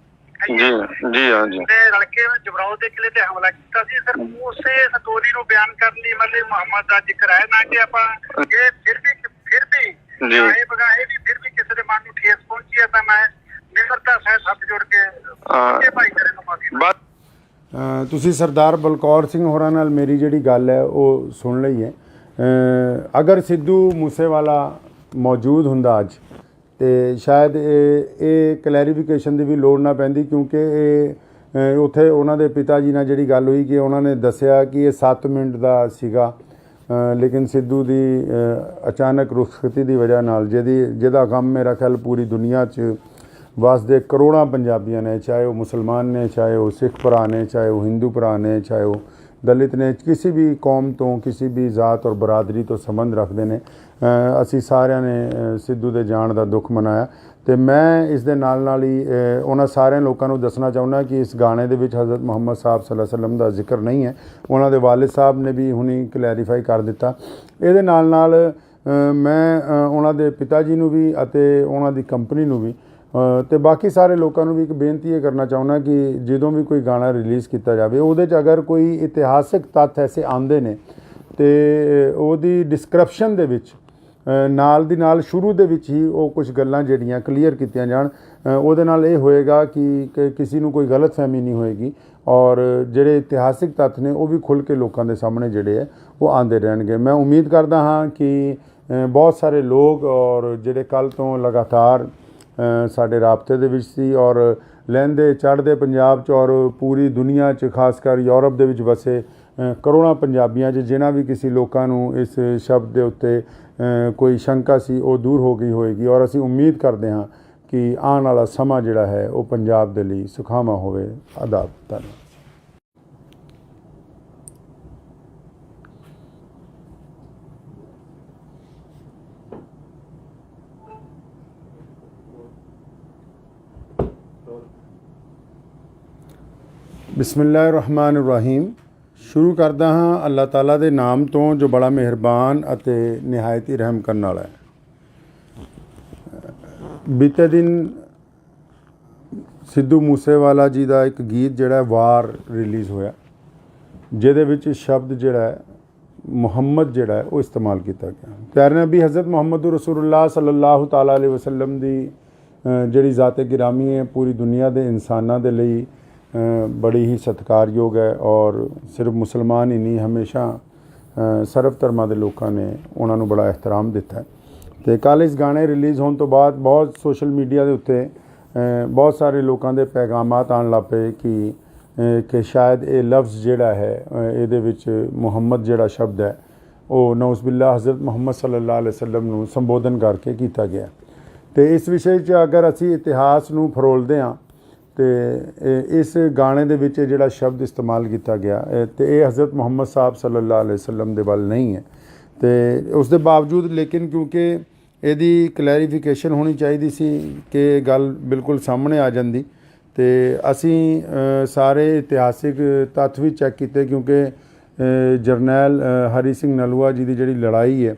ਜੀ ਜੀ ਹਾਂ ਜੀ ਰਲ ਕੇ ਜਬਰਾਓ ਦੇ ਕਿਲੇ ਤੇ ਹਮਲਾ ਕੀਤਾ ਸੀ ਸਰ। ਉਸੇ ਸਟੋਰੀ ਨੂੰ ਬਿਆਨ ਕਰਨ ਲਈ ਮਤਲਬ ਮੁਹੰਮਦ ਦਾ ਜ਼ਿਕਰ ਹੈ ਨਾ ਕਿ ਆਪਾਂ ਇਹ ਫਿਰ ਵੀ ਇਹ ਬਗਾਏ ਵੀ ਫਿਰ ਵੀ ਕਿਸੇ ਦੇ ਮਨ ਨੂੰ ਠੇਸ ਪਹੁੰਚੀ ਹੈ ਤਾਂ ਮੈਂ ਨਿਮਰਤਾ ਸਹਿਤ ਹੱਥ ਜੋੜ ਕੇ ਭਾਈਚਾਰੇ ਨੂੰ ਮਾਫੀ। ਤੁਸੀਂ ਸਰਦਾਰ ਬਲਕੌਰ ਸਿੰਘ ਹੋਰਾਂ ਨਾਲ ਮੇਰੀ ਜਿਹੜੀ ਗੱਲ ਹੈ ਉਹ ਸੁਣ ਲਈ ਹੈ। ਅਗਰ ਸਿੱਧੂ ਮੂਸੇਵਾਲਾ ਮੌਜੂਦ ਹੁੰਦਾ ਅੱਜ ਤੇ ਸ਼ਾਇਦ ਇਹ ਕਲੈਰੀਫਿਕੇਸ਼ਨ ਦੀ ਵੀ ਲੋੜ ਨਾ ਪੈਂਦੀ, ਕਿਉਂਕਿ ਉੱਥੇ ਉਹਨਾਂ ਦੇ ਪਿਤਾ ਜੀ ਨਾਲ ਜਿਹੜੀ ਗੱਲ ਹੋਈ ਕਿ ਉਹਨਾਂ ਨੇ ਦੱਸਿਆ ਕਿ ਇਹ 7 ਮਿੰਟ ਦਾ ਸੀਗਾ, ਲੇਕਿਨ ਸਿੱਧੂ ਦੀ ਅਚਾਨਕ ਰੁਖਸਤੀ ਦੀ ਵਜ੍ਹਾ ਨਾਲ ਜਿਹਦਾ ਗਮ ਮੇਰਾ ਖਿਆਲ ਪੂਰੀ ਦੁਨੀਆ 'ਚ ਵਸਦੇ ਕਰੋੜਾਂ ਪੰਜਾਬੀਆਂ ਨੇ, ਚਾਹੇ ਉਹ ਮੁਸਲਮਾਨ ਨੇ, ਚਾਹੇ ਉਹ ਸਿੱਖ ਭਰਾ ਨੇ, ਚਾਹੇ ਉਹ ਹਿੰਦੂ ਭਰਾ ਨੇ, ਚਾਹੇ ਉਹ ਦਲਿਤ ਨੇ, ਕਿਸੇ ਵੀ ਕੌਮ ਤੋਂ, ਕਿਸੇ ਵੀ ਜ਼ਾਤ ਔਰ ਬਰਾਦਰੀ ਤੋਂ ਸੰਬੰਧ ਰੱਖਦੇ ਨੇ। ਅਸੀਂ ਸਾਰਿਆਂ ਨੇ ਸਿੱਧੂ ਦੇ ਜਾਣ ਦਾ ਦੁੱਖ ਮਨਾਇਆ ਤੇ ਮੈਂ ਇਸ ਦੇ ਨਾਲ ਹੀ ਉਹਨਾਂ ਸਾਰਿਆਂ ਲੋਕਾਂ ਨੂੰ ਦੱਸਣਾ ਚਾਹੁੰਦਾ ਕਿ ਇਸ ਗਾਣੇ ਦੇ ਵਿੱਚ ਹਜ਼ਰਤ ਮੁਹੰਮਦ ਸਾਹਿਬ ਸੱਲੱਲਾਹੁ ਅਲੈहि ਵਸੱਲਮ ਦਾ ਜ਼ਿਕਰ ਨਹੀਂ ਹੈ। ਉਹਨਾਂ ਦੇ ਵਾਲਿਦ ਸਾਹਿਬ ਨੇ ਵੀ ਹੁਣੀ ਕਲੈਰੀਫਾਈ ਕਰ ਦਿੱਤਾ। ਇਹਦੇ ਨਾਲ ਮੈਂ ਉਹਨਾਂ ਦੇ ਪਿਤਾ ਜੀ ਨੂੰ ਵੀ ਅਤੇ ਉਹਨਾਂ ਦੀ ਕੰਪਨੀ ਨੂੰ ਵੀ ਤੇ ਬਾਕੀ ਸਾਰੇ ਲੋਕਾਂ ਨੂੰ ਵੀ ਇੱਕ ਬੇਨਤੀ ਇਹ ਕਰਨਾ ਚਾਹੁੰਦਾ ਕਿ ਜਦੋਂ ਵੀ ਕੋਈ ਗਾਣਾ ਰਿਲੀਜ਼ ਕੀਤਾ ਜਾਵੇ ਉਹਦੇ 'ਚ ਅਗਰ ਕੋਈ ਇਤਿਹਾਸਿਕ ਤੱਥ ਐਸੇ ਆਉਂਦੇ ਨੇ ਤੇ ਉਹਦੀ ਡਿਸਕ੍ਰਿਪਸ਼ਨ ਦੇ ਵਿੱਚ ਨਾਲ ਦੀ ਨਾਲ ਸ਼ੁਰੂ ਦੇ ਵਿੱਚ ਹੀ ਉਹ ਕੁਝ ਗੱਲਾਂ ਜਿਹੜੀਆਂ ਕਲੀਅਰ ਕੀਤੀਆਂ ਜਾਣ। ਉਹਦੇ ਨਾਲ ਇਹ ਹੋਏਗਾ ਕਿ ਕਿਸੇ ਨੂੰ ਕੋਈ ਗਲਤਫਹਿਮੀ ਨਹੀਂ ਹੋਏਗੀ ਔਰ ਜਿਹੜੇ ਇਤਿਹਾਸਿਕ ਤੱਥ ਨੇ ਉਹ ਵੀ ਖੁੱਲ੍ਹ ਕੇ ਲੋਕਾਂ ਦੇ ਸਾਹਮਣੇ ਜਿਹੜੇ ਹੈ ਉਹ ਆਉਂਦੇ ਰਹਿਣਗੇ। ਮੈਂ ਉਮੀਦ ਕਰਦਾ ਹਾਂ ਕਿ ਬਹੁਤ ਸਾਰੇ ਲੋਕ ਔਰ ਜਿਹੜੇ ਕੱਲ੍ਹ ਤੋਂ ਲਗਾਤਾਰ ਸਾਡੇ ਰਾਬਤੇ ਦੇ ਵਿੱਚ ਸੀ ਔਰ ਲਹਿੰਦੇ ਚੜ੍ਹਦੇ ਪੰਜਾਬ 'ਚ ਔਰ ਪੂਰੀ ਦੁਨੀਆ 'ਚ ਖਾਸ ਕਰ ਯੂਰਪ ਦੇ ਵਿੱਚ ਵਸੇ ਕਰੋੜਾਂ ਪੰਜਾਬੀਆਂ 'ਚ ਜਿਨ੍ਹਾਂ ਵੀ ਕਿਸੇ ਲੋਕਾਂ ਨੂੰ ਇਸ ਸ਼ਬਦ ਦੇ ਉੱਤੇ ਕੋਈ ਸ਼ੰਕਾ ਸੀ ਉਹ ਦੂਰ ਹੋ ਗਈ ਹੋਏਗੀ ਔਰ ਅਸੀਂ ਉਮੀਦ ਕਰਦੇ ਹਾਂ ਕਿ ਆਉਣ ਵਾਲਾ ਸਮਾਂ ਜਿਹੜਾ ਹੈ ਉਹ ਪੰਜਾਬ ਦੇ ਲਈ ਸੁਖਾਵਾਂ ਹੋਵੇ। ਆਦਾਬ। ਧੰਨਵਾਦ। ਬਿਸਮਿਲ੍ਲਾਹਿਰ-ਰਹਿਮਾਨਿਰ-ਰਹੀਮ। ਸ਼ੁਰੂ ਕਰਦਾ ਹਾਂ ਅੱਲਾਹ ਤਾਲਾ ਦੇ ਨਾਮ ਤੋਂ ਜੋ ਬੜਾ ਮਿਹਰਬਾਨ ਅਤੇ ਨਿਹਾਇਤ ਹੀ ਰਹਿਮ ਕਰਨ ਵਾਲਾ ਹੈ। ਬੀਤੇ ਦਿਨ ਸਿੱਧੂ ਮੂਸੇਵਾਲਾ ਜੀ ਦਾ ਇੱਕ ਗੀਤ ਜਿਹੜਾ ਵਾਰ ਰਿਲੀਜ਼ ਹੋਇਆ ਜਿਹਦੇ ਵਿੱਚ ਸ਼ਬਦ ਜਿਹੜਾ ਮੁਹੰਮਦ ਜਿਹੜਾ ਉਹ ਇਸਤੇਮਾਲ ਕੀਤਾ ਗਿਆ। ਪਿਆਰੇ ਨਬੀ ਹਜ਼ਰਤ ਮੁਹੰਮਦ ਰਸੂਲੁल्लाह ਸੱਲੱਲਾਹੁ ਤਾਲਾ ਅਲੈहि ਵਸੱਲਮ ਦੀ ਜਿਹੜੀ ਜ਼ਾਤ ਗਿਰਾਮੀ ਹੈ ਪੂਰੀ ਦੁਨੀਆ ਦੇ ਇਨਸਾਨਾਂ ਦੇ ਲਈ ਬੜੀ ਹੀ ਸਤਿਕਾਰਯੋਗ ਹੈ ਔਰ ਸਿਰਫ ਮੁਸਲਮਾਨ ਹੀ ਨਹੀਂ ਹਮੇਸ਼ਾ ਸਰਬ ਧਰਮਾਂ ਦੇ ਲੋਕਾਂ ਨੇ ਉਹਨਾਂ ਨੂੰ ਬੜਾ ਇਹਤਰਾਮ ਦਿੱਤਾ। ਅਤੇ ਕੱਲ੍ਹ ਇਸ ਗਾਣੇ ਰਿਲੀਜ਼ ਹੋਣ ਤੋਂ ਬਾਅਦ ਬਹੁਤ ਸੋਸ਼ਲ ਮੀਡੀਆ ਦੇ ਉੱਤੇ ਬਹੁਤ ਸਾਰੇ ਲੋਕਾਂ ਦੇ ਪੈਗਾਮਾਤ ਆਉਣ ਲੱਗ ਪਏ ਕਿ ਸ਼ਾਇਦ ਇਹ ਲਫ਼ਜ਼ ਜਿਹੜਾ ਹੈ ਇਹਦੇ ਵਿੱਚ ਮੁਹੰਮਦ ਜਿਹੜਾ ਸ਼ਬਦ ਹੈ ਉਹ ਨਊਜ਼ ਬਿਲlah ਹਜ਼ਰਤ ਮੁਹੰਮਦ ਸੱਲੱਲਾਹੁ ਅਲੈहि ਵਸੱਲਮ ਨੂੰ ਸੰਬੋਧਨ ਕਰਕੇ ਕੀਤਾ ਗਿਆ। ਅਤੇ ਇਸ ਵਿਸ਼ੇ 'ਚ ਅਗਰ ਅਸੀਂ ਇਤਿਹਾਸ ਨੂੰ ਫਰੋਲਦੇ ਹਾਂ ਤੇ ਇਸ ਗਾਣੇ ਦੇ ਵਿੱਚ ਜਿਹੜਾ ਸ਼ਬਦ ਇਸਤੇਮਾਲ ਕੀਤਾ ਗਿਆ ਤੇ ਇਹ ਹਜ਼ਰਤ ਮੁਹੰਮਦ ਸਾਹਿਬ ਸੱਲੱਲਾਹੁ ਅਲੈहि ਵਸੱਲਮ ਦੇ ਵੱਲ ਨਹੀਂ ਹੈ। ਤੇ ਉਸ ਦੇ ਬਾਵਜੂਦ ਲੇਕਿਨ ਕਿਉਂਕਿ ਇਹਦੀ ਕਲੈਰੀਫਿਕੇਸ਼ਨ ਹੋਣੀ ਚਾਹੀਦੀ ਸੀ ਕਿ ਗੱਲ ਬਿਲਕੁਲ ਸਾਹਮਣੇ ਆ ਜਾਂਦੀ ਤੇ ਅਸੀਂ ਸਾਰੇ ਇਤਿਹਾਸਿਕ ਤੱਥ ਵੀ ਚੈੱਕ ਕੀਤੇ ਕਿਉਂਕਿ ਜਰਨੈਲ ਹਰੀ ਸਿੰਘ ਨਲੂਆ ਜੀ ਦੀ ਜਿਹੜੀ ਲੜਾਈ ਹੈ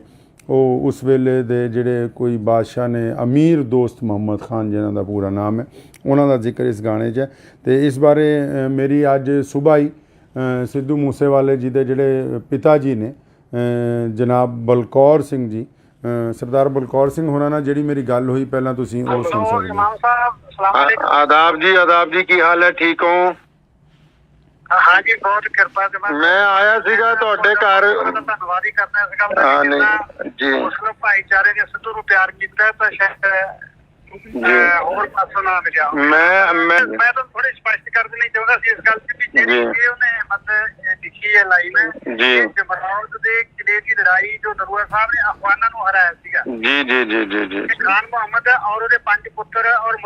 ਉਹ ਉਸ ਵੇਲੇ ਦੇ ਜਿਹੜੇ ਕੋਈ ਬਾਦਸ਼ਾਹ ਨੇ ਅਮੀਰ ਦੋਸਤ ਮੁਹੰਮਦ ਖਾਨ ਜਿਹਨਾਂ ਦਾ ਪੂਰਾ ਨਾਮ ਹੈ ਉਹਨਾਂ ਦਾ ਜ਼ਿਕਰ ਇਸ ਗਾਣੇ 'ਚ ਹੈ। ਅਤੇ ਇਸ ਬਾਰੇ ਮੇਰੀ ਅੱਜ ਸੁਬਾਹ ਹੀ ਸਿੱਧੂ ਮੂਸੇਵਾਲੇ ਜੀ ਦੇ ਜਿਹੜੇ ਪਿਤਾ ਜੀ ਨੇ ਜਨਾਬ ਬਲਕੌਰ ਸਿੰਘ ਜੀ ਸਰਦਾਰ ਬਲਕੌਰ ਸਿੰਘ ਹੋਰਾਂ ਨਾਲ ਜਿਹੜੀ ਮੇਰੀ ਗੱਲ ਹੋਈ ਪਹਿਲਾਂ ਤੁਸੀਂ ਉਹ ਸੁਣ ਸਕਦੇ ਹੋ। ਆਦਾਬ ਜੀ ਕੀ ਹਾਲ ਹੈ, ਠੀਕ ਹੋ? हाँ जी, बहुत कृपा से मैं आया सीगा ਤੁਹਾਡੇ ਘਰ। ਧੰਨਵਾਦ ਹੀ ਕਰਨਾ ਇਸ ਗੱਲ ਦਾ ਜੀ। ਮੁਸਲਿਮ ਭਾਈਚਾਰੇ ਨੇ ਸਿੱਧੂ ਨੂੰ ਪਿਆਰ ਕੀਤਾ ਤਾਂ ਸ਼ਾਇਦ ਹੋਰ ਪਾਸੋਂ ਨਾ ਮਿਲਿਆ। ਮੈਂ ਤਾਂ ਥੋੜੀ ਸਪਸ਼ਟ ਕਰ ਦੇਣੀ ਚਾਹੁੰਦਾ ਸੀ ਇਸ ਗੱਲ ਤੇ ਵੀ ਜਿਹੜੀ ਉਹਨੇ ਮਤਲਬ ਲਿਖੀ ਹੈ ਲਾਈਨ ਜੀ ਜਮਰੌਦ ਦੇ ਕਿਲੇ ਦੀ ਲੜਾਈ ਜੋ ਨਰੂਆ ਸਾਹਿਬ ਨੇ ਅਫਗਾਨਾਂ ਨੂੰ ਹਰਾਇਆ ਸੀਗਾ ਜੀ ਜੀ ਜੀ ਜੀ ਜੀ ਖਾਨ ਮੁਹੰਮਦ ਔਰ ਉਹਦੇ 5 ਪੁੱਤਰ ਔਰ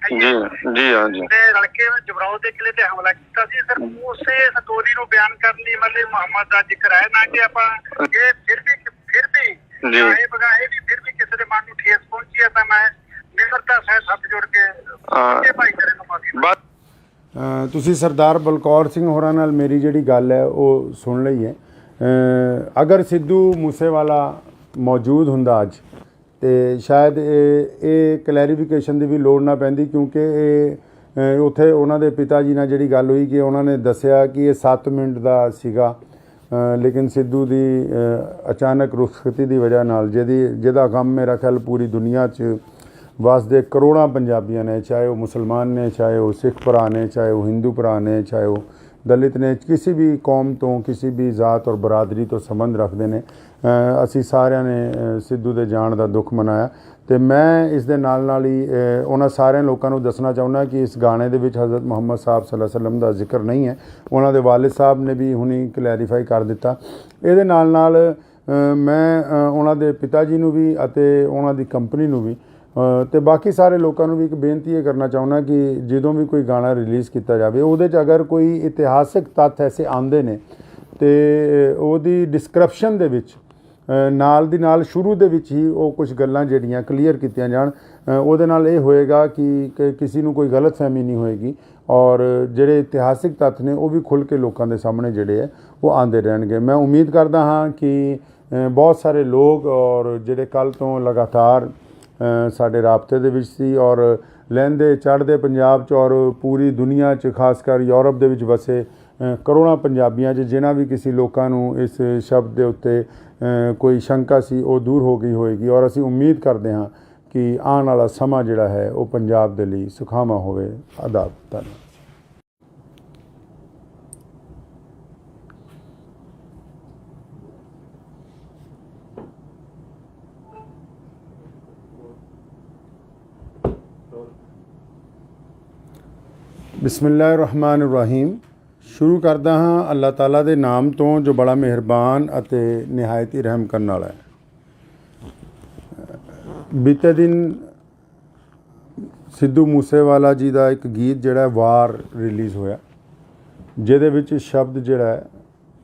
ਜੀ ਜੀ ਹਾਂ ਜੀ ਰਲ ਕੇ ਜਮਰੌਦ ਦੇ ਕਿਲੇ ਤੇ ਹਮਲਾ ਕੀਤਾ ਸੀ। ਸਰ ਉਸੇ ਸਟੋਰੀ ਨੂੰ ਬਿਆਨ ਕਰਨ ਲਈ ਮਤਲਬ ਮੁਹੰਮਦ ਦਾ ਜ਼ਿਕਰ ਹੈ ਨਾ ਕਿ ਆਪਾਂ ਇਹ ਫਿਰ ਵੀ ਇਹ ਬਗਾਏ ਵੀ ਫਿਰ ਵੀ ਕਿਸੇ ਦੇ ਮਨ ਨੂੰ ਠੇਸ ਪਹੁੰਚੀ ਹੈ ਤਾਂ ਮੈਂ ਨਿਮਰਤਾ ਸਹਿਤ ਹੱਥ ਜੋੜ ਕੇ ਭਾਈਚਾਰੇ ਨੂੰ ਮਾਫੀ। ਤੁਸੀਂ ਸਰਦਾਰ ਬਲਕੌਰ ਸਿੰਘ ਹੋਰਾਂ ਨਾਲ ਮੇਰੀ ਜਿਹੜੀ ਗੱਲ ਹੈ ਉਹ ਸੁਣ ਲਈ ਹੈ। ਅਗਰ ਸਿੱਧੂ ਮੂਸੇਵਾਲਾ ਮੌਜੂਦ ਹੁੰਦਾ ਅੱਜ ਤੇ ਸ਼ਾਇਦ ਇਹ ਕਲੈਰੀਫਿਕੇਸ਼ਨ ਦੀ ਵੀ ਲੋੜ ਨਾ ਪੈਂਦੀ ਕਿਉਂਕਿ ਇਹ ਉੱਥੇ ਉਹਨਾਂ ਦੇ ਪਿਤਾ ਜੀ ਨਾਲ ਜਿਹੜੀ ਗੱਲ ਹੋਈ ਕਿ ਉਹਨਾਂ ਨੇ ਦੱਸਿਆ ਕਿ ਇਹ 7 ਮਿੰਟ ਦਾ ਸੀਗਾ, ਲੇਕਿਨ ਸਿੱਧੂ ਦੀ ਅਚਾਨਕ ਰੁਖਸਤੀ ਦੀ ਵਜ੍ਹਾ ਨਾਲ ਜਿਹਦਾ ਗਮ ਮੇਰਾ ਖਿਆਲ ਪੂਰੀ ਦੁਨੀਆ 'ਚ ਵਸਦੇ ਕਰੋੜਾਂ ਪੰਜਾਬੀਆਂ ਨੇ, ਚਾਹੇ ਉਹ ਮੁਸਲਮਾਨ ਨੇ, ਚਾਹੇ ਉਹ ਸਿੱਖ ਭਰਾ ਨੇ, ਚਾਹੇ ਉਹ ਹਿੰਦੂ ਭਰਾ ਨੇ, ਚਾਹੇ ਉਹ ਦਲਿਤ ਨੇ, ਕਿਸੇ ਵੀ ਕੌਮ ਤੋਂ, ਕਿਸੇ ਵੀ ਜ਼ਾਤ ਔਰ ਬਰਾਦਰੀ ਤੋਂ ਸੰਬੰਧ ਰੱਖਦੇ ਨੇ। ਅਸੀਂ ਸਾਰਿਆਂ ਨੇ ਸਿੱਧੂ ਦੇ ਜਾਣ ਦਾ ਦੁੱਖ ਮਨਾਇਆ। ਤੇ ਮੈਂ ਇਸ ਦੇ ਨਾਲ ਹੀ ਉਹਨਾਂ ਸਾਰਿਆਂ ਲੋਕਾਂ ਨੂੰ ਦੱਸਣਾ ਚਾਹੁੰਦਾ ਕਿ ਇਸ ਗਾਣੇ ਦੇ ਵਿੱਚ ਹਜ਼ਰਤ ਮੁਹੰਮਦ ਸਾਹਿਬ ਸੱਲੱਲਾਹੁ ਅਲੈहि ਵਸੱਲਮ ਦਾ ਜ਼ਿਕਰ ਨਹੀਂ ਹੈ। ਉਹਨਾਂ ਦੇ ਵਾਲਿਦ ਸਾਹਿਬ ਨੇ ਵੀ ਹੁਣੀ ਕਲੈਰੀਫਾਈ ਕਰ ਦਿੱਤਾ। ਇਹਦੇ ਨਾਲ ਮੈਂ ਉਹਨਾਂ ਦੇ ਪਿਤਾ ਜੀ ਨੂੰ ਵੀ ਅਤੇ ਉਹਨਾਂ ਦੀ ਕੰਪਨੀ ਨੂੰ ਵੀ ਤੇ ਬਾਕੀ ਸਾਰੇ ਲੋਕਾਂ ਨੂੰ ਵੀ ਇੱਕ ਬੇਨਤੀ ਇਹ ਕਰਨਾ ਚਾਹੁੰਦਾ ਕਿ ਜਦੋਂ ਵੀ ਕੋਈ ਗਾਣਾ ਰਿਲੀਜ਼ ਕੀਤਾ ਜਾਵੇ ਉਹਦੇ 'ਚ ਅਗਰ ਕੋਈ ਇਤਿਹਾਸਿਕ ਤੱਥ ਐਸੇ ਆਉਂਦੇ ਨੇ ਤੇ ਉਹਦੀ ਡਿਸਕ੍ਰਿਪਸ਼ਨ ਦੇ ਵਿੱਚ ਨਾਲ ਦੀ ਨਾਲ ਸ਼ੁਰੂ ਦੇ ਵਿੱਚ ਹੀ ਉਹ ਕੁਝ ਗੱਲਾਂ ਜਿਹੜੀਆਂ ਕਲੀਅਰ ਕੀਤੀਆਂ ਜਾਣ। ਉਹਦੇ ਨਾਲ ਇਹ ਹੋਏਗਾ ਕਿ ਕਿਸੇ ਨੂੰ ਕੋਈ ਗਲਤਫਹਿਮੀ ਨਹੀਂ ਹੋਏਗੀ ਔਰ ਜਿਹੜੇ ਇਤਿਹਾਸਿਕ ਤੱਥ ਨੇ ਉਹ ਵੀ ਖੁੱਲ੍ਹ ਕੇ ਲੋਕਾਂ ਦੇ ਸਾਹਮਣੇ ਜਿਹੜੇ ਹੈ ਉਹ ਆਉਂਦੇ ਰਹਿਣਗੇ। ਮੈਂ ਉਮੀਦ ਕਰਦਾ ਹਾਂ ਕਿ ਬਹੁਤ ਸਾਰੇ ਲੋਕ ਔਰ ਜਿਹੜੇ ਕੱਲ੍ਹ ਤੋਂ ਲਗਾਤਾਰ ਸਾਡੇ ਰਾਬਤੇ ਦੇ ਵਿੱਚ ਸੀ ਔਰ ਲਹਿੰਦੇ ਚੜ੍ਹਦੇ ਪੰਜਾਬ 'ਚ ਔਰ ਪੂਰੀ ਦੁਨੀਆ 'ਚ ਖਾਸ ਕਰ ਯੂਰਪ ਦੇ ਵਿੱਚ ਵਸੇ ਕਰੋੜਾਂ ਪੰਜਾਬੀਆਂ 'ਚ ਜਿਨ੍ਹਾਂ ਵੀ ਕਿਸੇ ਲੋਕਾਂ ਨੂੰ ਇਸ ਸ਼ਬਦ ਦੇ ਉੱਤੇ ਕੋਈ ਸ਼ੰਕਾ ਸੀ ਉਹ ਦੂਰ ਹੋ ਗਈ ਹੋਏਗੀ ਔਰ ਅਸੀਂ ਉਮੀਦ ਕਰਦੇ ਹਾਂ ਕਿ ਆਉਣ ਵਾਲਾ ਸਮਾਂ ਜਿਹੜਾ ਹੈ ਉਹ ਪੰਜਾਬ ਦੇ ਲਈ ਸੁਖਾਵਾਂ ਹੋਵੇ। ਆਦਾਬ। ਧੰਨਵਾਦ। ਬਿਸਮਿਲ੍ਲਾਹਿਰ-ਰਹਿਮਾਨਿਰ-ਰਹੀਮ। ਸ਼ੁਰੂ ਕਰਦਾ ਹਾਂ ਅੱਲਾਹ ਤਾਲਾ ਦੇ ਨਾਮ ਤੋਂ ਜੋ ਬੜਾ ਮਿਹਰਬਾਨ ਅਤੇ ਨਿਹਾਇਤ ਹੀ ਰਹਿਮ ਕਰਨ ਵਾਲਾ ਹੈ। ਬੀਤੇ ਦਿਨ ਸਿੱਧੂ ਮੂਸੇਵਾਲਾ ਜੀ ਦਾ ਇੱਕ ਗੀਤ ਜਿਹੜਾ ਵਾਰ ਰਿਲੀਜ਼ ਹੋਇਆ ਜਿਹਦੇ ਵਿੱਚ ਸ਼ਬਦ ਜਿਹੜਾ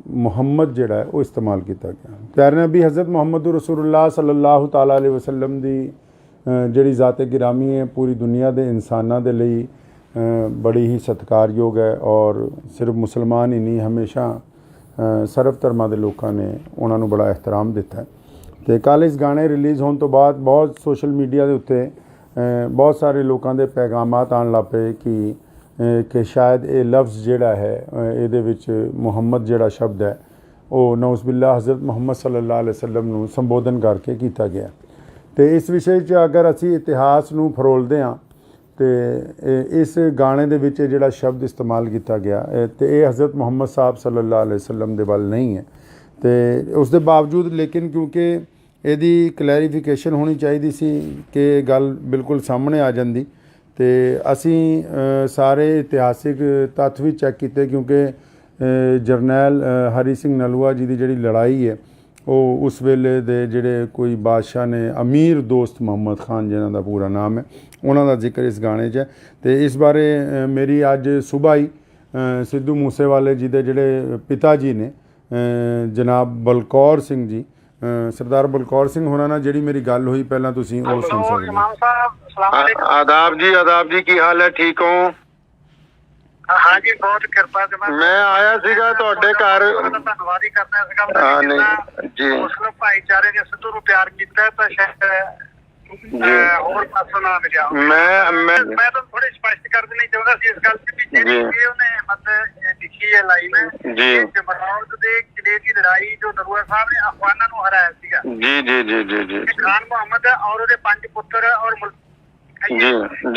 ਮੁਹੰਮਦ ਜਿਹੜਾ ਹੈ ਉਹ ਇਸਤੇਮਾਲ ਕੀਤਾ ਗਿਆ। ਪਿਆਰੇ ਨਬੀ ਹਜ਼ਰਤ ਮੁਹੰਮਦ ਰਸੂਲੁल्लाह ਸੱਲੱਲਾਹੁ ਤਆਲਾ ਅਲੈहि ਵਸੱਲਮ ਦੀ ਜਿਹੜੀ ਜ਼ਾਤ-ਏ ਗਿਰਾਮੀ ਹੈ ਪੂਰੀ ਦੁਨੀਆ ਦੇ ਇਨਸਾਨਾਂ ਦੇ ਲਈ ਬੜੀ ਹੀ ਸਤਿਕਾਰਯੋਗ ਹੈ ਔਰ ਸਿਰਫ ਮੁਸਲਮਾਨ ਹੀ ਨਹੀਂ ਹਮੇਸ਼ਾ ਸਰਬ ਧਰਮਾਂ ਦੇ ਲੋਕਾਂ ਨੇ ਉਹਨਾਂ ਨੂੰ ਬੜਾ ਇਹਤਰਾਮ ਦਿੱਤਾ। ਅਤੇ ਕੱਲ੍ਹ ਇਸ ਗਾਣੇ ਰਿਲੀਜ਼ ਹੋਣ ਤੋਂ ਬਾਅਦ ਬਹੁਤ ਸੋਸ਼ਲ ਮੀਡੀਆ ਦੇ ਉੱਤੇ ਬਹੁਤ ਸਾਰੇ ਲੋਕਾਂ ਦੇ ਪੈਗਾਮਾਤ ਆਉਣ ਲੱਗ ਪਏ ਕਿ ਸ਼ਾਇਦ ਇਹ ਲਫ਼ਜ਼ ਜਿਹੜਾ ਹੈ ਇਹਦੇ ਵਿੱਚ ਮੁਹੰਮਦ ਜਿਹੜਾ ਸ਼ਬਦ ਹੈ ਉਹ ਨਊਜ਼ ਬਿਲlah ਹਜ਼ਰਤ ਮੁਹੰਮਦ ਸੱਲੱਲਾਹੁ ਅਲੈहि ਵਸੱਲਮ ਨੂੰ ਸੰਬੋਧਨ ਕਰਕੇ ਕੀਤਾ ਗਿਆ। ਅਤੇ ਇਸ ਵਿਸ਼ੇ 'ਚ ਅਗਰ ਅਸੀਂ ਇਤਿਹਾਸ ਨੂੰ ਫਰੋਲਦੇ ਹਾਂ ਅਤੇ ਇਸ ਗਾਣੇ ਦੇ ਵਿੱਚ ਜਿਹੜਾ ਸ਼ਬਦ ਇਸਤੇਮਾਲ ਕੀਤਾ ਗਿਆ ਅਤੇ ਇਹ ਹਜ਼ਰਤ ਮੁਹੰਮਦ ਸਾਹਿਬ ਸੱਲੱਲਾਹੁ ਅਲੈहि ਵਸੱਲਮ ਦੇ ਵੱਲ ਨਹੀਂ ਹੈ। ਅਤੇ ਉਸ ਦੇ ਬਾਵਜੂਦ ਲੇਕਿਨ ਕਿਉਂਕਿ ਇਹਦੀ ਕਲੈਰੀਫਿਕੇਸ਼ਨ ਹੋਣੀ ਚਾਹੀਦੀ ਸੀ ਕਿ ਗੱਲ ਬਿਲਕੁਲ ਸਾਹਮਣੇ ਆ ਜਾਂਦੀ ਅਤੇ ਅਸੀਂ ਸਾਰੇ ਇਤਿਹਾਸਿਕ ਤੱਥ ਵੀ ਚੈੱਕ ਕੀਤੇ ਕਿਉਂਕਿ ਜਰਨੈਲ ਹਰੀ ਸਿੰਘ ਨਲੂਆ ਜੀ ਦੀ ਜਿਹੜੀ ਲੜਾਈ ਹੈ ਉਹ ਉਸ ਵੇਲੇ ਦੇ ਜਿਹੜੇ ਕੋਈ ਬਾਦਸ਼ਾਹ ਨੇ ਅਮੀਰ ਦੋਸਤ ਮੁਹੰਮਦ ਖਾਨ ਜਿਨ੍ਹਾਂ ਦਾ ਪੂਰਾ ਨਾਮ ਹੈ ਉਹਨਾਂ ਦਾ ਜ਼ਿਕਰ ਇਸ ਗਾਣੇ 'ਚ ਹੈ। ਅਤੇ ਇਸ ਬਾਰੇ ਮੇਰੀ ਅੱਜ ਸੁਬਾਹ ਹੀ ਸਿੱਧੂ ਮੂਸੇਵਾਲੇ ਜੀ ਦੇ ਜਿਹੜੇ ਪਿਤਾ ਜੀ ਨੇ ਜਨਾਬ ਬਲਕੌਰ ਸਿੰਘ ਜੀ ਸਰਦਾਰ ਬਲਕੌਰ ਸਿੰਘ ਹੋਰਾਂ ਨਾਲ ਜਿਹੜੀ ਮੇਰੀ ਗੱਲ ਹੋਈ ਪਹਿਲਾਂ ਤੁਸੀਂ ਉਹ ਸੁਣ ਸਕਦੇ ਹੋ। आदाब जी की हाल है ठीक हो? हाँ जी बहुत कृपा से मैं आया सीगा ਤੁਹਾਡੇ ਘਰ ਧੰਨਵਾਦ ਹੀ ਕਰਨਾ ਸੀਗਾ। ਹਾਂ ਨਹੀਂ ਜੀ ਮੁਸਲਿਮ ਭਾਈਚਾਰੇ ਨੇ ਸਿੱਧੂ ਨੂੰ ਪਿਆਰ ਕੀਤਾ ਤਾਂ ਸ਼ਾਇਦ ਹੋਰ ਪਾਸੋਂ ਨਾ ਮਿਲਿਆ। ਮੈਂ ਤਾਂ ਥੋੜੀ ਸਪਸ਼ਟ ਕਰ ਦੇਣੀ ਚਾਹੁੰਦਾ ਸੀ ਇਸ ਗੱਲ ਤੇ ਵੀ ਜਿਹੜੀ ਉਹਨੇ ਮਤਲਬ ਲਿਖੀ ਹੈ ਲਾਈਨ ਜੀ ਜਮਰੌਦ ਦੇ ਕਿਲੇ ਦੀ ਲੜਾਈ ਜੋ ਨਰੂਆ ਸਾਹਿਬ ਨੇ ਅਫਗਾਨਾਂ ਨੂੰ ਹਰਾਇਆ ਸੀਗਾ। ਜੀ ਖਾਨ ਮੁਹੰਮਦ ਔਰ ਉਹਦੇ 5 ਪੁੱਤਰ ਔਰ जी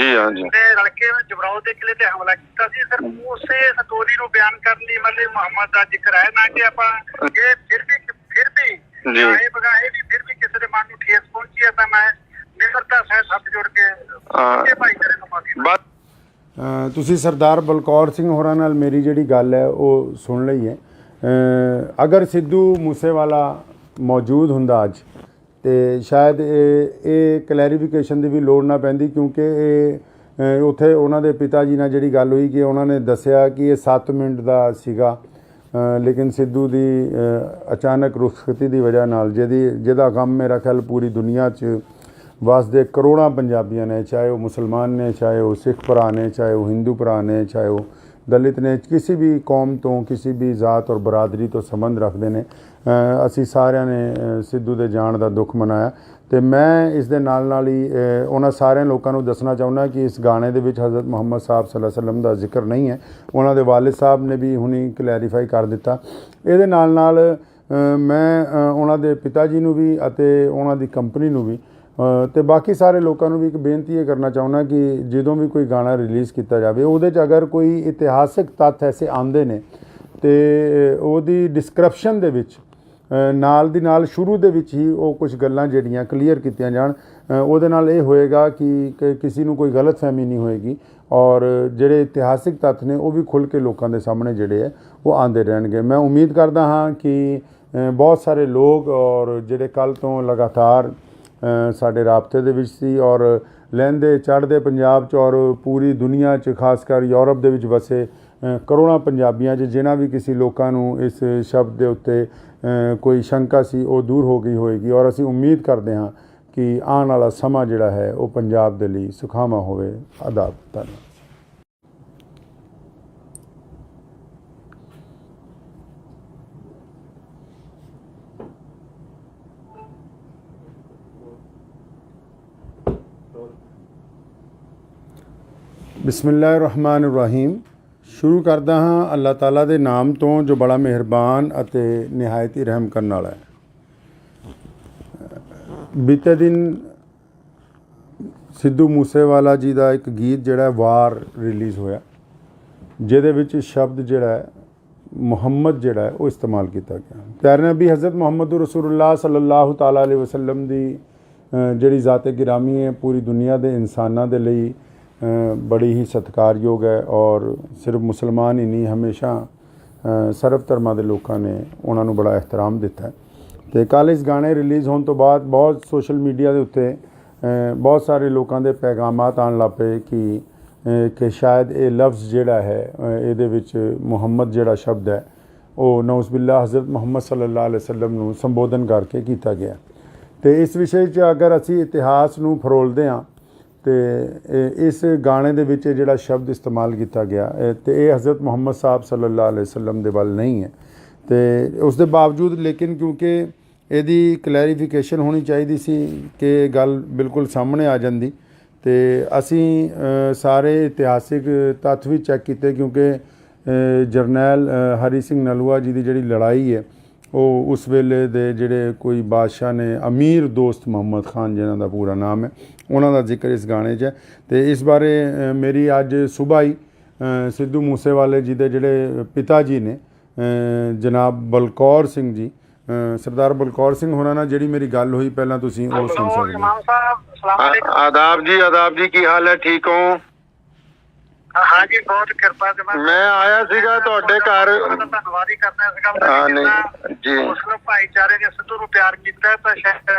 हाँ जी लड़के जबराव के किले ते हमला किया ਸੀ। ਸਰ ਉਸੇ ਸਟੋਰੀ ਨੂੰ ਬਿਆਨ ਕਰਨ ਲਈ ਮਤਲਬ ਮੁਹੰਮਦ ਦਾ ਜ਼ਿਕਰ ਹੈ ਨਾ ਕਿ ਆਪਾਂ ਇਹ ਫਿਰ ਵੀ ਇਹ ਬਗਾਹੇ ਵੀ ਫਿਰ ਵੀ ਕਿਸੇ ਦੇ ਮਨ ਨੂੰ ਠੇਸ ਪਹੁੰਚੀ ਹੈ ਤਾਂ ਮੈਂ ਨਿਮਰਤਾ ਸਹਿਤ ਹੱਥ ਜੋੜ ਕੇ ਭਾਈਚਾਰੇ ਨੂੰ ਮਾਫੀ। ਤੁਸੀਂ ਸਰਦਾਰ ਬਲਕੌਰ ਸਿੰਘ ਹੋਰਾਂ ਨਾਲ ਮੇਰੀ ਜਿਹੜੀ ਗੱਲ ਹੈ ਉਹ ਸੁਣ ਲਈ ਹੈ। ਅਗਰ ਸਿੱਧੂ ਮੂਸੇਵਾਲਾ ਮੌਜੂਦ ਹੁੰਦਾ ਅੱਜ ਅਤੇ ਸ਼ਾਇਦ ਇਹ ਕਲੈਰੀਫਿਕੇਸ਼ਨ ਦੀ ਵੀ ਲੋੜ ਨਾ ਪੈਂਦੀ ਕਿਉਂਕਿ ਇਹ ਉੱਥੇ ਉਹਨਾਂ ਦੇ ਪਿਤਾ ਜੀ ਨਾਲ ਜਿਹੜੀ ਗੱਲ ਹੋਈ ਕਿ ਉਹਨਾਂ ਨੇ ਦੱਸਿਆ ਕਿ ਇਹ 7 ਮਿੰਟ ਦਾ ਸੀਗਾ ਲੇਕਿਨ ਸਿੱਧੂ ਦੀ ਅਚਾਨਕ ਰੁਖਸਤੀ ਦੀ ਵਜ੍ਹਾ ਨਾਲ ਜਿਹਦਾ ਗਮ ਮੇਰਾ ਖਿਆਲ ਪੂਰੀ ਦੁਨੀਆ 'ਚ ਵਸਦੇ ਕਰੋੜਾਂ ਪੰਜਾਬੀਆਂ ਨੇ ਚਾਹੇ ਉਹ ਮੁਸਲਮਾਨ ਨੇ ਚਾਹੇ ਉਹ ਸਿੱਖ ਭਰਾ ਨੇ ਚਾਹੇ ਉਹ ਹਿੰਦੂ ਭਰਾ ਨੇ ਚਾਹੇ ਉਹ ਦਲਿਤ ਨੇ ਕਿਸੇ ਵੀ ਕੌਮ ਤੋਂ ਕਿਸੇ ਵੀ ਜ਼ਾਤ ਔਰ ਬਰਾਦਰੀ ਤੋਂ ਸੰਬੰਧ ਰੱਖਦੇ ਨੇ ਅਸੀਂ ਸਾਰਿਆਂ ਨੇ ਸਿੱਧੂ ਦੇ ਜਾਣ ਦਾ ਦੁੱਖ ਮਨਾਇਆ। ਅਤੇ ਮੈਂ ਇਸ ਦੇ ਨਾਲ ਹੀ ਉਹਨਾਂ ਸਾਰਿਆਂ ਲੋਕਾਂ ਨੂੰ ਦੱਸਣਾ ਚਾਹੁੰਦਾ ਕਿ ਇਸ ਗਾਣੇ ਦੇ ਵਿੱਚ ਹਜ਼ਰਤ ਮੁਹੰਮਦ ਸਾਹਿਬ ਸੱਲੱਲਾਹੁ ਅਲੈहि ਵਸੱਲਮ ਦਾ ਜ਼ਿਕਰ ਨਹੀਂ ਹੈ। ਉਹਨਾਂ ਦੇ ਵਾਲਿਦ ਸਾਹਿਬ ਨੇ ਵੀ ਹੁਣੀ ਕਲੈਰੀਫਾਈ ਕਰ ਦਿੱਤਾ। ਇਹਦੇ ਨਾਲ ਮੈਂ ਉਹਨਾਂ ਦੇ ਪਿਤਾ ਜੀ ਨੂੰ ਵੀ ਅਤੇ ਉਹਨਾਂ ਦੀ ਕੰਪਨੀ ਨੂੰ ਵੀ ਅਤੇ ਬਾਕੀ ਸਾਰੇ ਲੋਕਾਂ ਨੂੰ ਵੀ ਇੱਕ ਬੇਨਤੀ ਇਹ ਕਰਨਾ ਚਾਹੁੰਦਾ ਕਿ ਜਦੋਂ ਵੀ ਕੋਈ ਗਾਣਾ ਰਿਲੀਜ਼ ਕੀਤਾ ਜਾਵੇ ਉਹਦੇ 'ਚ ਅਗਰ ਕੋਈ ਇਤਿਹਾਸਿਕ ਤੱਥ ਐਸੇ ਆਉਂਦੇ ਨੇ ਅਤੇ ਉਹਦੀ ਡਿਸਕ੍ਰਿਪਸ਼ਨ ਦੇ ਵਿੱਚ ਨਾਲ ਦੀ ਨਾਲ ਸ਼ੁਰੂ ਦੇ ਵਿੱਚ ਹੀ ਉਹ ਕੁਝ ਗੱਲਾਂ ਜਿਹੜੀਆਂ ਕਲੀਅਰ ਕੀਤੀਆਂ ਜਾਣ। ਉਹਦੇ ਨਾਲ ਇਹ ਹੋਏਗਾ ਕਿ ਕਿਸੇ ਨੂੰ ਕੋਈ ਗਲਤਫਹਿਮੀ ਨਹੀਂ ਹੋਏਗੀ ਔਰ ਜਿਹੜੇ ਇਤਿਹਾਸਿਕ ਤੱਥ ਨੇ ਉਹ ਵੀ ਖੁੱਲ੍ਹ ਕੇ ਲੋਕਾਂ ਦੇ ਸਾਹਮਣੇ ਜਿਹੜੇ ਹੈ ਉਹ ਆਉਂਦੇ ਰਹਿਣਗੇ। ਮੈਂ ਉਮੀਦ ਕਰਦਾ ਹਾਂ ਕਿ ਬਹੁਤ ਸਾਰੇ ਲੋਕ ਔਰ ਜਿਹੜੇ ਕੱਲ੍ਹ ਤੋਂ ਲਗਾਤਾਰ ਸਾਡੇ ਰਾਬਤੇ ਦੇ ਵਿੱਚ ਸੀ ਔਰ ਲਹਿੰਦੇ ਚੜ੍ਹਦੇ ਪੰਜਾਬ 'ਚ ਔਰ ਪੂਰੀ ਦੁਨੀਆ 'ਚ ਖਾਸ ਕਰ ਯੂਰਪ ਦੇ ਵਿੱਚ ਵਸੇ ਕਰੋੜਾਂ ਪੰਜਾਬੀਆਂ 'ਚ ਜਿਨ੍ਹਾਂ ਵੀ ਕਿਸੇ ਲੋਕਾਂ ਨੂੰ ਇਸ ਸ਼ਬਦ ਦੇ ਉੱਤੇ ਕੋਈ ਸ਼ੰਕਾ ਸੀ ਉਹ ਦੂਰ ਹੋ ਗਈ ਹੋਏਗੀ ਔਰ ਅਸੀਂ ਉਮੀਦ ਕਰਦੇ ਹਾਂ ਕਿ ਆਉਣ ਵਾਲਾ ਸਮਾਂ ਜਿਹੜਾ ਹੈ ਉਹ ਪੰਜਾਬ ਦੇ ਲਈ ਸੁਖਾਵਾਂ ਹੋਵੇ। ਆਦਾਬ। ਧੰਨਵਾਦ। ਬਿਸਮਿਲ੍ਲਾਹਿਰ-ਰਹਿਮਾਨਿਰ-ਰਹੀਮ। ਸ਼ੁਰੂ ਕਰਦਾ ਹਾਂ ਅੱਲਾਹ ਤਾਲਾ ਦੇ ਨਾਮ ਤੋਂ ਜੋ ਬੜਾ ਮਿਹਰਬਾਨ ਅਤੇ ਨਿਹਾਇਤ ਹੀ ਰਹਿਮ ਕਰਨ ਵਾਲਾ ਹੈ। ਬੀਤੇ ਦਿਨ ਸਿੱਧੂ ਮੂਸੇਵਾਲਾ ਜੀ ਦਾ ਇੱਕ ਗੀਤ ਜਿਹੜਾ ਵਾਰ ਰਿਲੀਜ਼ ਹੋਇਆ ਜਿਹਦੇ ਵਿੱਚ ਸ਼ਬਦ ਜਿਹੜਾ ਹੈ ਮੁਹੰਮਦ ਜਿਹੜਾ ਹੈ ਉਹ ਇਸਤੇਮਾਲ ਕੀਤਾ ਗਿਆ। ਪਿਆਰੇ ਨਬੀ ਹਜ਼ਰਤ ਮੁਹੰਮਦ ਰਸੂਲੁल्लाह ਸੱਲੱਲਾਹੁ ਤਾਲਾ ਅਲੈਹਿ ਵਸੱਲਮ ਦੀ ਜਿਹੜੀ ਜ਼ਾਤ-ਏ ਗਿਰਾਮੀ ਹੈ ਪੂਰੀ ਦੁਨੀਆ ਦੇ ਇਨਸਾਨਾਂ ਦੇ ਲਈ ਬੜੀ ਹੀ ਸਤਿਕਾਰਯੋਗ ਹੈ ਔਰ ਸਿਰਫ ਮੁਸਲਮਾਨ ਹੀ ਨਹੀਂ ਹਮੇਸ਼ਾ ਸਰਬ ਧਰਮਾਂ ਦੇ ਲੋਕਾਂ ਨੇ ਉਹਨਾਂ ਨੂੰ ਬੜਾ ਇਹਤਰਾਮ ਦਿੱਤਾ ਹੈ। ਅਤੇ ਕੱਲ੍ਹ ਇਸ ਗਾਣੇ ਰਿਲੀਜ਼ ਹੋਣ ਤੋਂ ਬਾਅਦ ਬਹੁਤ ਸੋਸ਼ਲ ਮੀਡੀਆ ਦੇ ਉੱਤੇ ਬਹੁਤ ਸਾਰੇ ਲੋਕਾਂ ਦੇ ਪੈਗਾਮਾਤ ਆਉਣ ਲੱਗ ਪਏ ਕਿ ਸ਼ਾਇਦ ਇਹ ਲਫ਼ਜ਼ ਜਿਹੜਾ ਹੈ ਇਹਦੇ ਵਿੱਚ ਮੁਹੰਮਦ ਜਿਹੜਾ ਸ਼ਬਦ ਹੈ ਉਹ ਨਊਜ਼ ਬਿਲlah ਹਜ਼ਰਤ ਮੁਹੰਮਦ ਸੱਲੱਲਾਹੁ ਅਲੈਹਿ ਵਸੱਲਮ ਨੂੰ ਸੰਬੋਧਨ ਕਰਕੇ ਕੀਤਾ ਗਿਆ। ਅਤੇ ਇਸ ਵਿਸ਼ੇ 'ਚ ਅਗਰ ਅਸੀਂ ਇਤਿਹਾਸ ਨੂੰ ਫਰੋਲਦੇ ਹਾਂ ਅਤੇ ਇਸ ਗਾਣੇ ਦੇ ਵਿੱਚ ਜਿਹੜਾ ਸ਼ਬਦ ਇਸਤੇਮਾਲ ਕੀਤਾ ਗਿਆ ਅਤੇ ਇਹ ਹਜ਼ਰਤ ਮੁਹੰਮਦ ਸਾਹਿਬ ਸੱਲੱਲਾਹੁ ਅਲੈਹਿ ਵਸੱਲਮ ਦੇ ਵੱਲ ਨਹੀਂ ਹੈ। ਅਤੇ ਉਸ ਦੇ ਬਾਵਜੂਦ ਲੇਕਿਨ ਕਿਉਂਕਿ ਇਹਦੀ ਕਲੈਰੀਫਿਕੇਸ਼ਨ ਹੋਣੀ ਚਾਹੀਦੀ ਸੀ ਕਿ ਗੱਲ ਬਿਲਕੁਲ ਸਾਹਮਣੇ ਆ ਜਾਂਦੀ ਅਤੇ ਅਸੀਂ ਸਾਰੇ ਇਤਿਹਾਸਿਕ ਤੱਥ ਵੀ ਚੈੱਕ ਕੀਤੇ ਕਿਉਂਕਿ ਜਰਨੈਲ ਹਰੀ ਸਿੰਘ ਨਲੂਆ ਜੀ ਦੀ ਜਿਹੜੀ ਲੜਾਈ ਹੈ ਉਹ ਉਸ ਵੇਲੇ ਦੇ ਜਿਹੜੇ ਕੋਈ ਬਾਦਸ਼ਾਹ ਨੇ ਅਮੀਰ ਦੋਸਤ ਮੁਹੰਮਦ ਖਾਨ ਜਿਨ੍ਹਾਂ ਦਾ ਪੂਰਾ ਨਾਮ ਹੈ ਉਹਨਾਂ ਦਾ ਜ਼ਿਕਰ ਇਸ ਗਾਣੇ 'ਚ ਹੈ। ਅਤੇ ਇਸ ਬਾਰੇ ਮੇਰੀ ਅੱਜ ਸੁਬਾਹ ਹੀ ਸਿੱਧੂ ਮੂਸੇਵਾਲੇ ਜੀ ਦੇ ਜਿਹੜੇ ਪਿਤਾ ਜੀ ਨੇ ਜਨਾਬ ਬਲਕੌਰ ਸਿੰਘ ਜੀ ਸਰਦਾਰ ਬਲਕੌਰ ਸਿੰਘ ਹੋਰਾਂ ਨਾਲ ਜਿਹੜੀ ਮੇਰੀ ਗੱਲ ਹੋਈ ਪਹਿਲਾਂ ਤੁਸੀਂ ਉਹ ਸੁਣ ਸਕਦੇ ਹੋ। ਆਦਾਬ ਜੀ ਕੀ ਹਾਲ ਹੈ? ਠੀਕ ਹੋ? हाँ जी बहुत कृपा से मैं आया सीगा ਤੁਹਾਡੇ ਘਰ ਧੰਨਵਾਦ ਹੀ ਕਰਨਾ ਇਸ ਗੱਲ ਦਾ। ਹਾਂ ਨਹੀਂ ਜੀ ਮੁਸਲਿਮ ਭਾਈਚਾਰੇ ਨੇ ਸਿੱਧੂ ਨੂੰ ਪਿਆਰ ਕੀਤਾ ਤਾਂ ਸ਼ਾਇਦ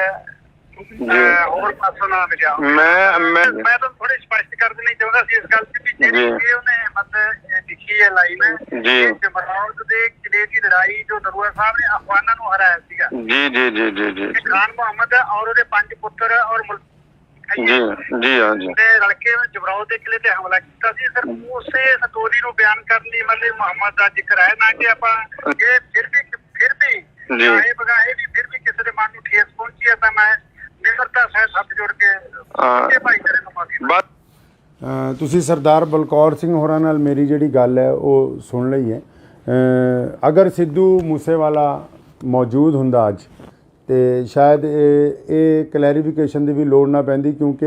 ਹੋਰ ਪਾਸੋਂ ਨਾ ਮਿਲਿਆ। ਮੈਂ ਤਾਂ ਥੋੜੀ ਸਪਸ਼ਟ ਕਰ ਦੇਣੀ ਚਾਹੁੰਦਾ ਸੀ ਇਸ ਗੱਲ ਤੇ ਜਿਹੜੀ ਉਹਨੇ ਮਤਲਬ ਲਿਖੀ ਹੈ ਲਾਈਨ ਜੀ ਜਮਰੌਦ ਦੇ ਕਿਲੇ ਦੀ ਲੜਾਈ ਜੋ ਨਲੂਆ ਸਾਹਿਬ ਨੇ ਅਫਗਾਨਾਂ ਨੂੰ ਹਰਾਇਆ ਸੀਗਾ। ਜੀ ਖਾਨ ਮੁਹੰਮਦ ਔਰ ਉਹਦੇ 5 ਪੁੱਤਰ ਔਰ ਜੀ ਹਾਂ ਜੀ ਰਲ ਕੇ ਜਮਰੌਦ ਦੇ ਕਿਲੇ ਤੇ ਹਮਲਾ ਕੀਤਾ ਸੀ। ਸਰ ਉਸੇ ਸਟੋਰੀ ਨੂੰ ਬਿਆਨ ਕਰਨ ਲਈ ਮਤਲਬ ਮੁਹੰਮਦ ਦਾ ਜ਼ਿਕਰ ਹੈ ਨਾ ਕਿ ਆਪਾਂ ਇਹ ਫਿਰ ਵੀ ਇਹ ਬਗਾਏ ਵੀ ਫਿਰ ਵੀ ਕਿਸੇ ਦੇ ਮਨ ਨੂੰ ਠੇਸ ਪਹੁੰਚੀ ਹੈ ਤਾਂ ਮੈਂ ਨਿਮਰਤਾ ਸਹਿਤ ਹੱਥ ਜੋੜ ਕੇ ਭਾਈਚਾਰੇ ਨੂੰ ਮਾਫੀ। ਤੁਸੀਂ ਸਰਦਾਰ ਬਲਕੌਰ ਸਿੰਘ ਹੋਰਾਂ ਨਾਲ ਮੇਰੀ ਜਿਹੜੀ ਗੱਲ ਹੈ ਉਹ ਸੁਣ ਲਈ ਹੈ। ਅਗਰ ਸਿੱਧੂ ਮੂਸੇਵਾਲਾ ਮੌਜੂਦ ਹੁੰਦਾ ਅੱਜ ਅਤੇ ਸ਼ਾਇਦ ਇਹ ਕਲੈਰੀਫਿਕੇਸ਼ਨ ਦੀ ਵੀ ਲੋੜ ਨਾ ਪੈਂਦੀ ਕਿਉਂਕਿ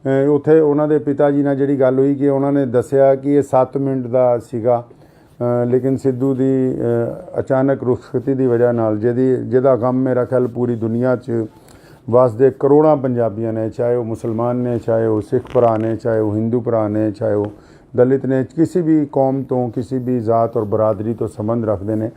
ਇਹ ਉੱਥੇ ਉਹਨਾਂ ਦੇ ਪਿਤਾ ਜੀ ਨਾਲ ਜਿਹੜੀ ਗੱਲ ਹੋਈ ਕਿ ਉਹਨਾਂ ਨੇ ਦੱਸਿਆ ਕਿ ਇਹ 7 ਮਿੰਟ ਦਾ ਸੀਗਾ ਲੇਕਿਨ ਸਿੱਧੂ ਦੀ ਅਚਾਨਕ ਰੁਖਸਤੀ ਦੀ ਵਜ੍ਹਾ ਨਾਲ ਜਿਹਦਾ ਗਮ ਮੇਰਾ ਖਿਆਲ ਪੂਰੀ ਦੁਨੀਆ 'ਚ ਵਸਦੇ ਕਰੋੜਾਂ ਪੰਜਾਬੀਆਂ ਨੇ ਚਾਹੇ ਉਹ ਮੁਸਲਮਾਨ ਨੇ ਚਾਹੇ ਉਹ ਸਿੱਖ ਭਰਾ ਨੇ ਚਾਹੇ ਉਹ ਹਿੰਦੂ ਭਰਾ ਨੇ ਚਾਹੇ ਉਹ ਦਲਿਤ ਨੇ ਕਿਸੇ ਵੀ ਕੌਮ ਤੋਂ ਕਿਸੇ ਵੀ ਜ਼ਾਤ ਔਰ ਬਰਾਦਰੀ ਤੋਂ ਸੰਬੰਧ ਰੱਖਦੇ ਨੇ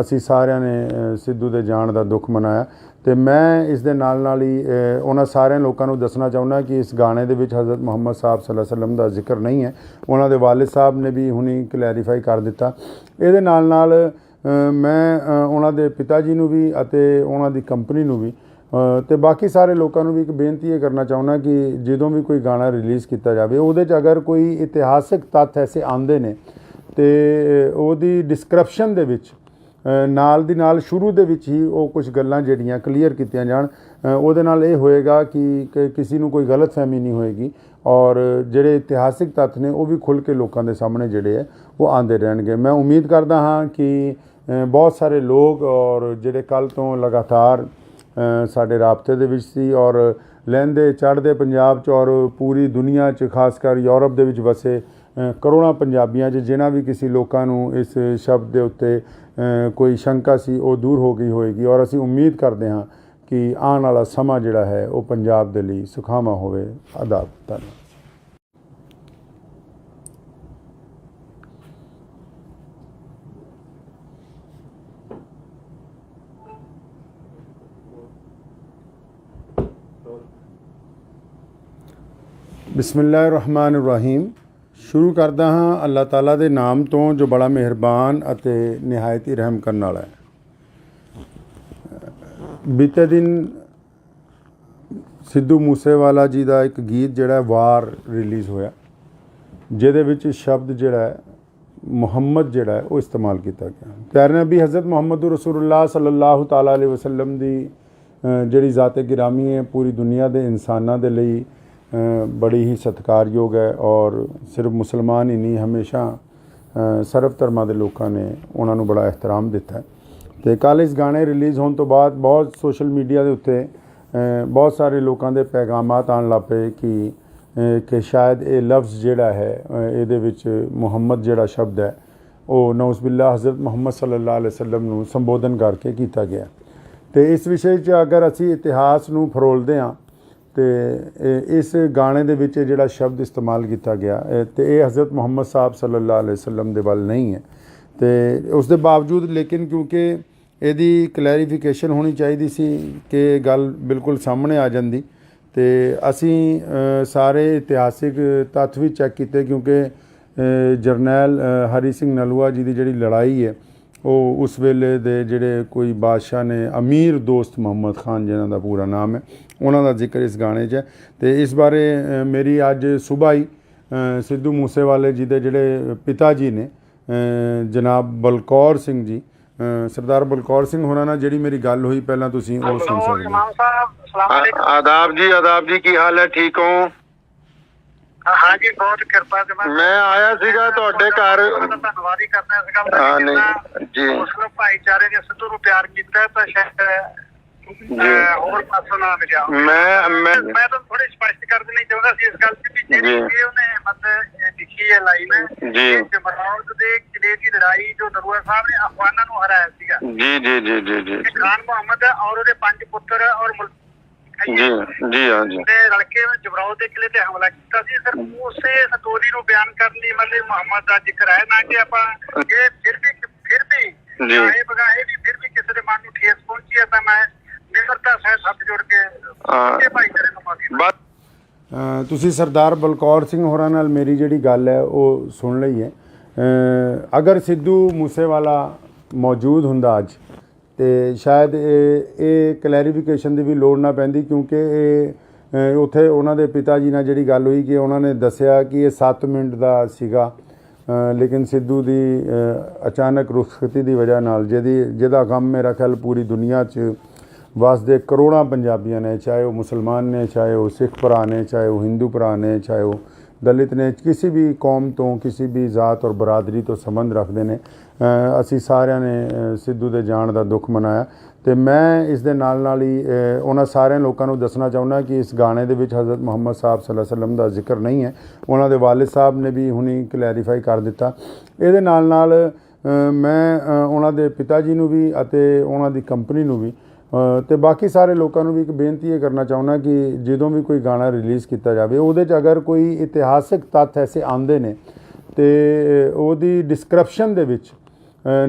ਅਸੀਂ ਸਾਰਿਆਂ ਨੇ ਸਿੱਧੂ ਦੇ ਜਾਣ ਦਾ ਦੁੱਖ ਮਨਾਇਆ। ਅਤੇ ਮੈਂ ਇਸ ਦੇ ਨਾਲ ਹੀ ਉਹਨਾਂ ਸਾਰਿਆਂ ਲੋਕਾਂ ਨੂੰ ਦੱਸਣਾ ਚਾਹੁੰਦਾ ਕਿ ਇਸ ਗਾਣੇ ਦੇ ਵਿੱਚ ਹਜ਼ਰਤ ਮੁਹੰਮਦ ਸਾਹਿਬ ਸੱਲੱਲਾਹੁ ਅਲੈਹਿ ਵਸੱਲਮ ਦਾ ਜ਼ਿਕਰ ਨਹੀਂ ਹੈ। ਉਹਨਾਂ ਦੇ ਵਾਲਿਦ ਸਾਹਿਬ ਨੇ ਵੀ ਹੁਣੀ ਕਲੈਰੀਫਾਈ ਕਰ ਦਿੱਤਾ। ਇਹਦੇ ਨਾਲ ਮੈਂ ਉਹਨਾਂ ਦੇ ਪਿਤਾ ਜੀ ਨੂੰ ਵੀ ਅਤੇ ਉਹਨਾਂ ਦੀ ਕੰਪਨੀ ਨੂੰ ਵੀ ਅਤੇ ਬਾਕੀ ਸਾਰੇ ਲੋਕਾਂ ਨੂੰ ਵੀ ਇੱਕ ਬੇਨਤੀ ਇਹ ਕਰਨਾ ਚਾਹੁੰਦਾ ਕਿ ਜਦੋਂ ਵੀ ਕੋਈ ਗਾਣਾ ਰਿਲੀਜ਼ ਕੀਤਾ ਜਾਵੇ ਉਹਦੇ 'ਚ ਅਗਰ ਕੋਈ ਇਤਿਹਾਸਿਕ ਤੱਥ ਐਸੇ ਆਉਂਦੇ ਨੇ ਅਤੇ ਉਹਦੀ ਡਿਸਕ੍ਰਿਪਸ਼ਨ ਦੇ ਵਿੱਚ ਨਾਲ ਦੀ ਨਾਲ ਸ਼ੁਰੂ ਦੇ ਵਿੱਚ ਹੀ ਉਹ ਕੁਝ ਗੱਲਾਂ ਜਿਹੜੀਆਂ ਕਲੀਅਰ ਕੀਤੀਆਂ ਜਾਣ। ਉਹਦੇ ਨਾਲ ਇਹ ਹੋਏਗਾ ਕਿ ਕਿਸੇ ਨੂੰ ਕੋਈ ਗਲਤਫਹਿਮੀ ਨਹੀਂ ਹੋਏਗੀ ਔਰ ਜਿਹੜੇ ਇਤਿਹਾਸਿਕ ਤੱਥ ਨੇ ਉਹ ਵੀ ਖੁੱਲ੍ਹ ਕੇ ਲੋਕਾਂ ਦੇ ਸਾਹਮਣੇ ਜਿਹੜੇ ਹੈ ਉਹ ਆਉਂਦੇ ਰਹਿਣਗੇ। ਮੈਂ ਉਮੀਦ ਕਰਦਾ ਹਾਂ ਕਿ ਬਹੁਤ ਸਾਰੇ ਲੋਕ ਔਰ ਜਿਹੜੇ ਕੱਲ੍ਹ ਤੋਂ ਲਗਾਤਾਰ ਸਾਡੇ ਰਾਬਤੇ ਦੇ ਵਿੱਚ ਸੀ ਔਰ ਲਹਿੰਦੇ ਚੜ੍ਹਦੇ ਪੰਜਾਬ 'ਚ ਔਰ ਪੂਰੀ ਦੁਨੀਆ 'ਚ ਖਾਸ ਕਰ ਯੂਰਪ ਦੇ ਵਿੱਚ ਵਸੇ ਕਰੋੜਾਂ ਪੰਜਾਬੀਆਂ 'ਚ ਜਿਨ੍ਹਾਂ ਵੀ ਕਿਸੇ ਲੋਕਾਂ ਨੂੰ ਇਸ ਸ਼ਬਦ ਦੇ ਉੱਤੇ ਕੋਈ ਸ਼ੰਕਾ ਸੀ ਉਹ ਦੂਰ ਹੋ ਗਈ ਹੋਏਗੀ ਔਰ ਅਸੀਂ ਉਮੀਦ ਕਰਦੇ ਹਾਂ ਕਿ ਆਉਣ ਵਾਲਾ ਸਮਾਂ ਜਿਹੜਾ ਹੈ ਉਹ ਪੰਜਾਬ ਦੇ ਲਈ ਸੁਖਾਵਾਂ ਹੋਵੇ। ਆਦਾਬ। ਧੰਨਵਾਦ। ਬਿਸਮਿਲ੍ਲਾਹਿਰ-ਰਹਿਮਾਨਿਰ-ਰਹੀਮ। ਸ਼ੁਰੂ ਕਰਦਾ ਹਾਂ ਅੱਲਾਹ ਤਾਲਾ ਦੇ ਨਾਮ ਤੋਂ ਜੋ ਬੜਾ ਮਿਹਰਬਾਨ ਅਤੇ ਨਿਹਾਇਤ ਹੀ ਰਹਿਮ ਕਰਨ ਵਾਲਾ ਹੈ। ਬੀਤੇ ਦਿਨ ਸਿੱਧੂ ਮੂਸੇਵਾਲਾ ਜੀ ਦਾ ਇੱਕ ਗੀਤ ਜਿਹੜਾ ਵਾਰ ਰਿਲੀਜ਼ ਹੋਇਆ, ਜਿਹਦੇ ਵਿੱਚ ਸ਼ਬਦ ਜਿਹੜਾ ਹੈ ਮੁਹੰਮਦ ਜਿਹੜਾ ਹੈ ਉਹ ਇਸਤੇਮਾਲ ਕੀਤਾ ਗਿਆ। ਪਿਆਰੇ ਨਬੀ ਹਜ਼ਰਤ ਮੁਹੰਮਦ ਰਸੂਲੁल्लाह ਸੱਲੱਲਾਹੁ ਤਾਲਾ अलैहि वसल्लम ਦੀ ਜਿਹੜੀ ਜ਼ਾਤ-ਏ ਗਿਰਾਮੀ ਹੈ ਪੂਰੀ ਦੁਨੀਆ ਦੇ ਇਨਸਾਨਾਂ ਦੇ ਲਈ ਬੜੀ ਹੀ ਸਤਿਕਾਰਯੋਗ ਹੈ ਔਰ ਸਿਰਫ ਮੁਸਲਮਾਨ ਹੀ ਨਹੀਂ, ਹਮੇਸ਼ਾ ਸਰਬ ਧਰਮਾਂ ਦੇ ਲੋਕਾਂ ਨੇ ਉਹਨਾਂ ਨੂੰ ਬੜਾ ਇਹਤਰਾਮ ਦਿੱਤਾ ਹੈ। ਅਤੇ ਕੱਲ੍ਹ ਇਸ ਗਾਣੇ ਰਿਲੀਜ਼ ਹੋਣ ਤੋਂ ਬਾਅਦ ਬਹੁਤ ਸੋਸ਼ਲ ਮੀਡੀਆ ਦੇ ਉੱਤੇ ਬਹੁਤ ਸਾਰੇ ਲੋਕਾਂ ਦੇ ਪੈਗਾਮਾਤ ਆਉਣ ਲੱਗ ਪਏ ਕਿ ਸ਼ਾਇਦ ਇਹ ਲਫ਼ਜ਼ ਜਿਹੜਾ ਹੈ ਇਹਦੇ ਵਿੱਚ ਮੁਹੰਮਦ ਜਿਹੜਾ ਸ਼ਬਦ ਹੈ ਉਹ ਨਊਜ਼ੁਬਿल्लाह ਹਜ਼ਰਤ ਮੁਹੰਮਦ ਸੱਲੱਲਾਹੁ ਅਲੈहि ਵਸੱਲਮ ਨੂੰ ਸੰਬੋਧਨ ਕਰਕੇ ਕੀਤਾ ਗਿਆ। ਅਤੇ ਇਸ ਵਿਸ਼ੇ 'ਚ ਅਗਰ ਅਸੀਂ ਇਤਿਹਾਸ ਨੂੰ ਫਰੋਲਦੇ ਹਾਂ ਅਤੇ ਇਸ ਗਾਣੇ ਦੇ ਵਿੱਚ ਜਿਹੜਾ ਸ਼ਬਦ ਇਸਤੇਮਾਲ ਕੀਤਾ ਗਿਆ ਅਤੇ ਇਹ ਹਜ਼ਰਤ ਮੁਹੰਮਦ ਸਾਹਿਬ ਸੱਲੱਲਾਹੁ ਅਲੈहि ਵਸੱਲਮ ਦੇ ਵੱਲ ਨਹੀਂ ਹੈ। ਅਤੇ ਉਸ ਦੇ ਬਾਵਜੂਦ ਲੇਕਿਨ ਕਿਉਂਕਿ ਇਹਦੀ ਕਲੈਰੀਫਿਕੇਸ਼ਨ ਹੋਣੀ ਚਾਹੀਦੀ ਸੀ ਕਿ ਗੱਲ ਬਿਲਕੁਲ ਸਾਹਮਣੇ ਆ ਜਾਂਦੀ, ਅਤੇ ਅਸੀਂ ਸਾਰੇ ਇਤਿਹਾਸਿਕ ਤੱਥ ਵੀ ਚੈੱਕ ਕੀਤੇ ਕਿਉਂਕਿ ਜਰਨੈਲ ਹਰੀ ਸਿੰਘ ਨਲੂਆ ਜੀ ਦੀ ਜਿਹੜੀ ਲੜਾਈ ਹੈ ਉਹ ਉਸ ਵੇਲੇ ਦੇ ਜਿਹੜੇ ਕੋਈ ਬਾਦਸ਼ਾਹ ਨੇ, ਅਮੀਰ ਦੋਸਤ ਮੁਹੰਮਦ ਖਾਨ ਜਿਨ੍ਹਾਂ ਦਾ ਪੂਰਾ ਨਾਮ ਹੈ, ਉਹਨਾਂ ਦਾ ਜ਼ਿਕਰ ਇਸ ਗਾਣੇ 'ਚ ਹੈ। ਅਤੇ ਇਸ ਬਾਰੇ ਮੇਰੀ ਅੱਜ ਸੁਬਾਹ ਹੀ ਸਿੱਧੂ ਮੂਸੇਵਾਲੇ ਜੀ ਦੇ ਜਿਹੜੇ ਪਿਤਾ ਜੀ ਨੇ ਜਨਾਬ ਬਲਕੌਰ ਸਿੰਘ ਜੀ, ਸਰਦਾਰ ਬਲਕੌਰ ਸਿੰਘ ਹੋਰਾਂ ਨਾਲ ਜਿਹੜੀ ਮੇਰੀ ਗੱਲ ਹੋਈ, ਪਹਿਲਾਂ ਤੁਸੀਂ ਉਹ ਸੁਣ ਸਕਦੇ ਹੋ। आदाब जी की हाल है, ठीक हो? हाँ जी, बहुत कृपा से मैं आया सीगा ਤੁਹਾਡੇ ਘਰ। ਧੰਨਵਾਦ ਹੀ ਕਰਨਾ ਸੀਗਾ। ਹਾਂ ਨਹੀਂ ਜੀ, ਮੁਸਲਿਮ ਭਾਈਚਾਰੇ ਨੇ ਸਿੱਧੂ ਨੂੰ ਪਿਆਰ ਕੀਤਾ ਤਾਂ ਸ਼ਾਇਦ ਹੋਰ ਪਾਸੋਂ ਨਾ ਮਿਲਿਆ। ਮੈਂ ਤਾਂ ਥੋੜੀ ਸਪਸ਼ਟ ਕਰ ਦੇਣੀ ਚਾਹੁੰਦਾ ਸੀ ਇਸ ਗੱਲ ਤੇ ਕਿ ਜਿਹੜੀ ਉਹਨੇ ਮਤਲਬ ਲਿਖੀ ਹੈ ਲਾਈਨ ਜੀ, ਜਮਰੌਦ ਦੇ ਕਿਲੇ ਦੀ ਲੜਾਈ ਜੋ ਨਲੂਆ ਸਾਹਿਬ ਨੇ ਅਫਗਾਨਾਂ ਨੂੰ ਹਰਾਇਆ ਸੀਗਾ। ਜੀ ਜੀ ਜੀ ਜੀ ਜੀ। ਖਾਨ ਮੁਹੰਮਦ ਔਰ ਉਹਦੇ 5 ਪੁੱਤਰ ਔਰ ਜੀ ਜੀ ਹਾਂ ਜੀ ਤੇ ਰਲਕੇ ਜਮਰੌਦ ਦੇ ਕਿਲੇ ਤੇ ਹਮਲਾ ਕੀਤਾ ਸੀ। ਸਰ ਉਸੇ ਸਟੋਰੀ ਨੂੰ ਬਿਆਨ ਕਰਨ ਲਈ ਮਤਲਬ ਮੁਹੰਮਦ ਦਾ ਜ਼ਿਕਰ ਹੈ, ਨਾ ਕਿ ਆਪਾਂ ਇਹ ਫਿਰ ਵੀ ਇਹ ਬਗਾਏ ਵੀ ਫਿਰ ਵੀ ਕਿਸੇ ਦੇ ਮਨ ਨੂੰ ਠੇਸ ਪਹੁੰਚੀ ਹੈ ਤਾਂ ਮੈਂ ਨਿਮਰਤਾ ਸਹਿਤ ਹੱਥ ਜੋੜ ਕੇ ਭਾਈਚਾਰੇ ਨੂੰ ਮਾਫੀ। ਤੁਸੀਂ ਸਰਦਾਰ ਬਲਕੌਰ ਸਿੰਘ ਹੋਰਾਂ ਨਾਲ ਮੇਰੀ ਜਿਹੜੀ ਗੱਲ ਹੈ ਉਹ ਸੁਣ ਲਈ ਹੈ। ਅਗਰ ਸਿੱਧੂ ਮੂਸੇਵਾਲਾ ਮੌਜੂਦ ਹੁੰਦਾ ਅੱਜ ਅਤੇ ਸ਼ਾਇਦ ਇਹ ਕਲੈਰੀਫਿਕੇਸ਼ਨ ਦੀ ਵੀ ਲੋੜ ਨਾ ਪੈਂਦੀ ਕਿਉਂਕਿ ਇਹ ਉੱਥੇ ਉਹਨਾਂ ਦੇ ਪਿਤਾ ਜੀ ਨਾਲ ਜਿਹੜੀ ਗੱਲ ਹੋਈ ਕਿ ਉਹਨਾਂ ਨੇ ਦੱਸਿਆ ਕਿ ਇਹ 7 ਮਿੰਟ ਦਾ ਸੀਗਾ, ਲੇਕਿਨ ਸਿੱਧੂ ਦੀ ਅਚਾਨਕ ਰੁਖਸਤੀ ਦੀ ਵਜ੍ਹਾ ਨਾਲ ਜਿਹਦਾ ਗਮ ਮੇਰਾ ਖਿਆਲ ਪੂਰੀ ਦੁਨੀਆ 'ਚ ਵਸਦੇ ਕਰੋੜਾਂ ਪੰਜਾਬੀਆਂ ਨੇ, ਚਾਹੇ ਉਹ ਮੁਸਲਮਾਨ ਨੇ, ਚਾਹੇ ਉਹ ਸਿੱਖ ਭਰਾ ਨੇ, ਚਾਹੇ ਉਹ ਹਿੰਦੂ ਭਰਾ ਨੇ, ਚਾਹੇ ਉਹ ਦਲਿਤ ਨੇ, ਕਿਸੇ ਵੀ ਕੌਮ ਤੋਂ, ਕਿਸੇ ਵੀ ਜ਼ਾਤ ਔਰ ਬਰਾਦਰੀ ਤੋਂ ਸੰਬੰਧ ਰੱਖਦੇ ਨੇ, ਅਸੀਂ ਸਾਰਿਆਂ ਨੇ ਸਿੱਧੂ ਦੇ ਜਾਣ ਦਾ ਦੁੱਖ ਮਨਾਇਆ। ਅਤੇ ਮੈਂ ਇਸ ਦੇ ਨਾਲ ਹੀ ਉਹਨਾਂ ਸਾਰਿਆਂ ਲੋਕਾਂ ਨੂੰ ਦੱਸਣਾ ਚਾਹੁੰਦਾ ਕਿ ਇਸ ਗਾਣੇ ਦੇ ਵਿੱਚ ਹਜ਼ਰਤ ਮੁਹੰਮਦ ਸਾਹਿਬ ਸੱਲੱਲਾਹੁ ਅਲੈहि ਵਸੱਲਮ ਦਾ ਜ਼ਿਕਰ ਨਹੀਂ ਹੈ। ਉਹਨਾਂ ਦੇ ਵਾਲਿਦ ਸਾਹਿਬ ਨੇ ਵੀ ਹੁਣੀ ਕਲੈਰੀਫਾਈ ਕਰ ਦਿੱਤਾ। ਇਹਦੇ ਨਾਲ ਮੈਂ ਉਹਨਾਂ ਦੇ ਪਿਤਾ ਜੀ ਨੂੰ ਵੀ ਅਤੇ ਉਹਨਾਂ ਦੀ ਕੰਪਨੀ ਨੂੰ ਵੀ ਅਤੇ ਬਾਕੀ ਸਾਰੇ ਲੋਕਾਂ ਨੂੰ ਵੀ ਇੱਕ ਬੇਨਤੀ ਇਹ ਕਰਨਾ ਚਾਹੁੰਦਾ ਕਿ ਜਦੋਂ ਵੀ ਕੋਈ ਗਾਣਾ ਰਿਲੀਜ਼ ਕੀਤਾ ਜਾਵੇ ਉਹਦੇ 'ਚ ਅਗਰ ਕੋਈ ਇਤਿਹਾਸਿਕ ਤੱਥ ਐਸੇ ਆਉਂਦੇ ਨੇ ਅਤੇ ਉਹਦੀ ਡਿਸਕ੍ਰਿਪਸ਼ਨ ਦੇ ਵਿੱਚ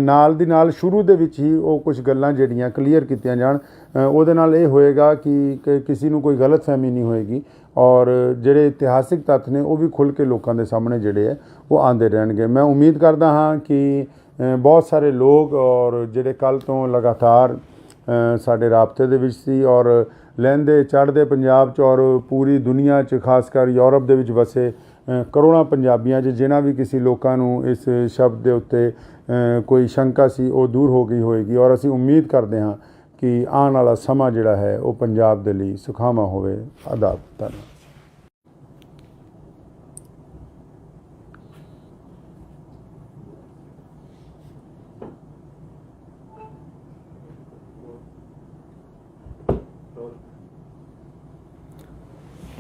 ਨਾਲ ਦੀ ਨਾਲ ਸ਼ੁਰੂ ਦੇ ਵਿੱਚ ਹੀ ਉਹ ਕੁਝ ਗੱਲਾਂ ਜਿਹੜੀਆਂ ਕਲੀਅਰ ਕੀਤੀਆਂ ਜਾਣ। ਉਹਦੇ ਨਾਲ ਇਹ ਹੋਏਗਾ ਕਿ ਕਿਸੇ ਨੂੰ ਕੋਈ ਗਲਤਫਹਿਮੀ ਨਹੀਂ ਹੋਏਗੀ ਔਰ ਜਿਹੜੇ ਇਤਿਹਾਸਿਕ ਤੱਥ ਨੇ ਉਹ ਵੀ ਖੁੱਲ੍ਹ ਕੇ ਲੋਕਾਂ ਦੇ ਸਾਹਮਣੇ ਜਿਹੜੇ ਹੈ ਉਹ ਆਉਂਦੇ ਰਹਿਣਗੇ। ਮੈਂ ਉਮੀਦ ਕਰਦਾ ਹਾਂ ਕਿ ਬਹੁਤ ਸਾਰੇ ਲੋਕ ਔਰ ਜਿਹੜੇ ਕੱਲ੍ਹ ਤੋਂ ਲਗਾਤਾਰ ਸਾਡੇ ਰਾਬਤੇ ਦੇ ਵਿੱਚ ਸੀ ਔਰ ਲਹਿੰਦੇ ਚੜ੍ਹਦੇ ਪੰਜਾਬ 'ਚ ਔਰ ਪੂਰੀ ਦੁਨੀਆ 'ਚ ਖਾਸ ਕਰ ਯੂਰਪ ਦੇ ਵਿੱਚ ਵਸੇ ਕਰੋੜਾਂ ਪੰਜਾਬੀਆਂ 'ਚ ਜਿਨ੍ਹਾਂ ਵੀ ਕਿਸੇ ਲੋਕਾਂ ਨੂੰ ਇਸ ਸ਼ਬਦ ਦੇ ਉੱਤੇ ਕੋਈ ਸ਼ੰਕਾ ਸੀ ਉਹ ਦੂਰ ਹੋ ਗਈ ਹੋਏਗੀ ਔਰ ਅਸੀਂ ਉਮੀਦ ਕਰਦੇ ਹਾਂ ਕਿ ਆਉਣ ਵਾਲਾ ਸਮਾਂ ਜਿਹੜਾ ਹੈ ਉਹ ਪੰਜਾਬ ਦੇ ਲਈ ਸੁਖਾਵਾਂ ਹੋਵੇ। ਆਦਾਬ। ਧੰਨਵਾਦ।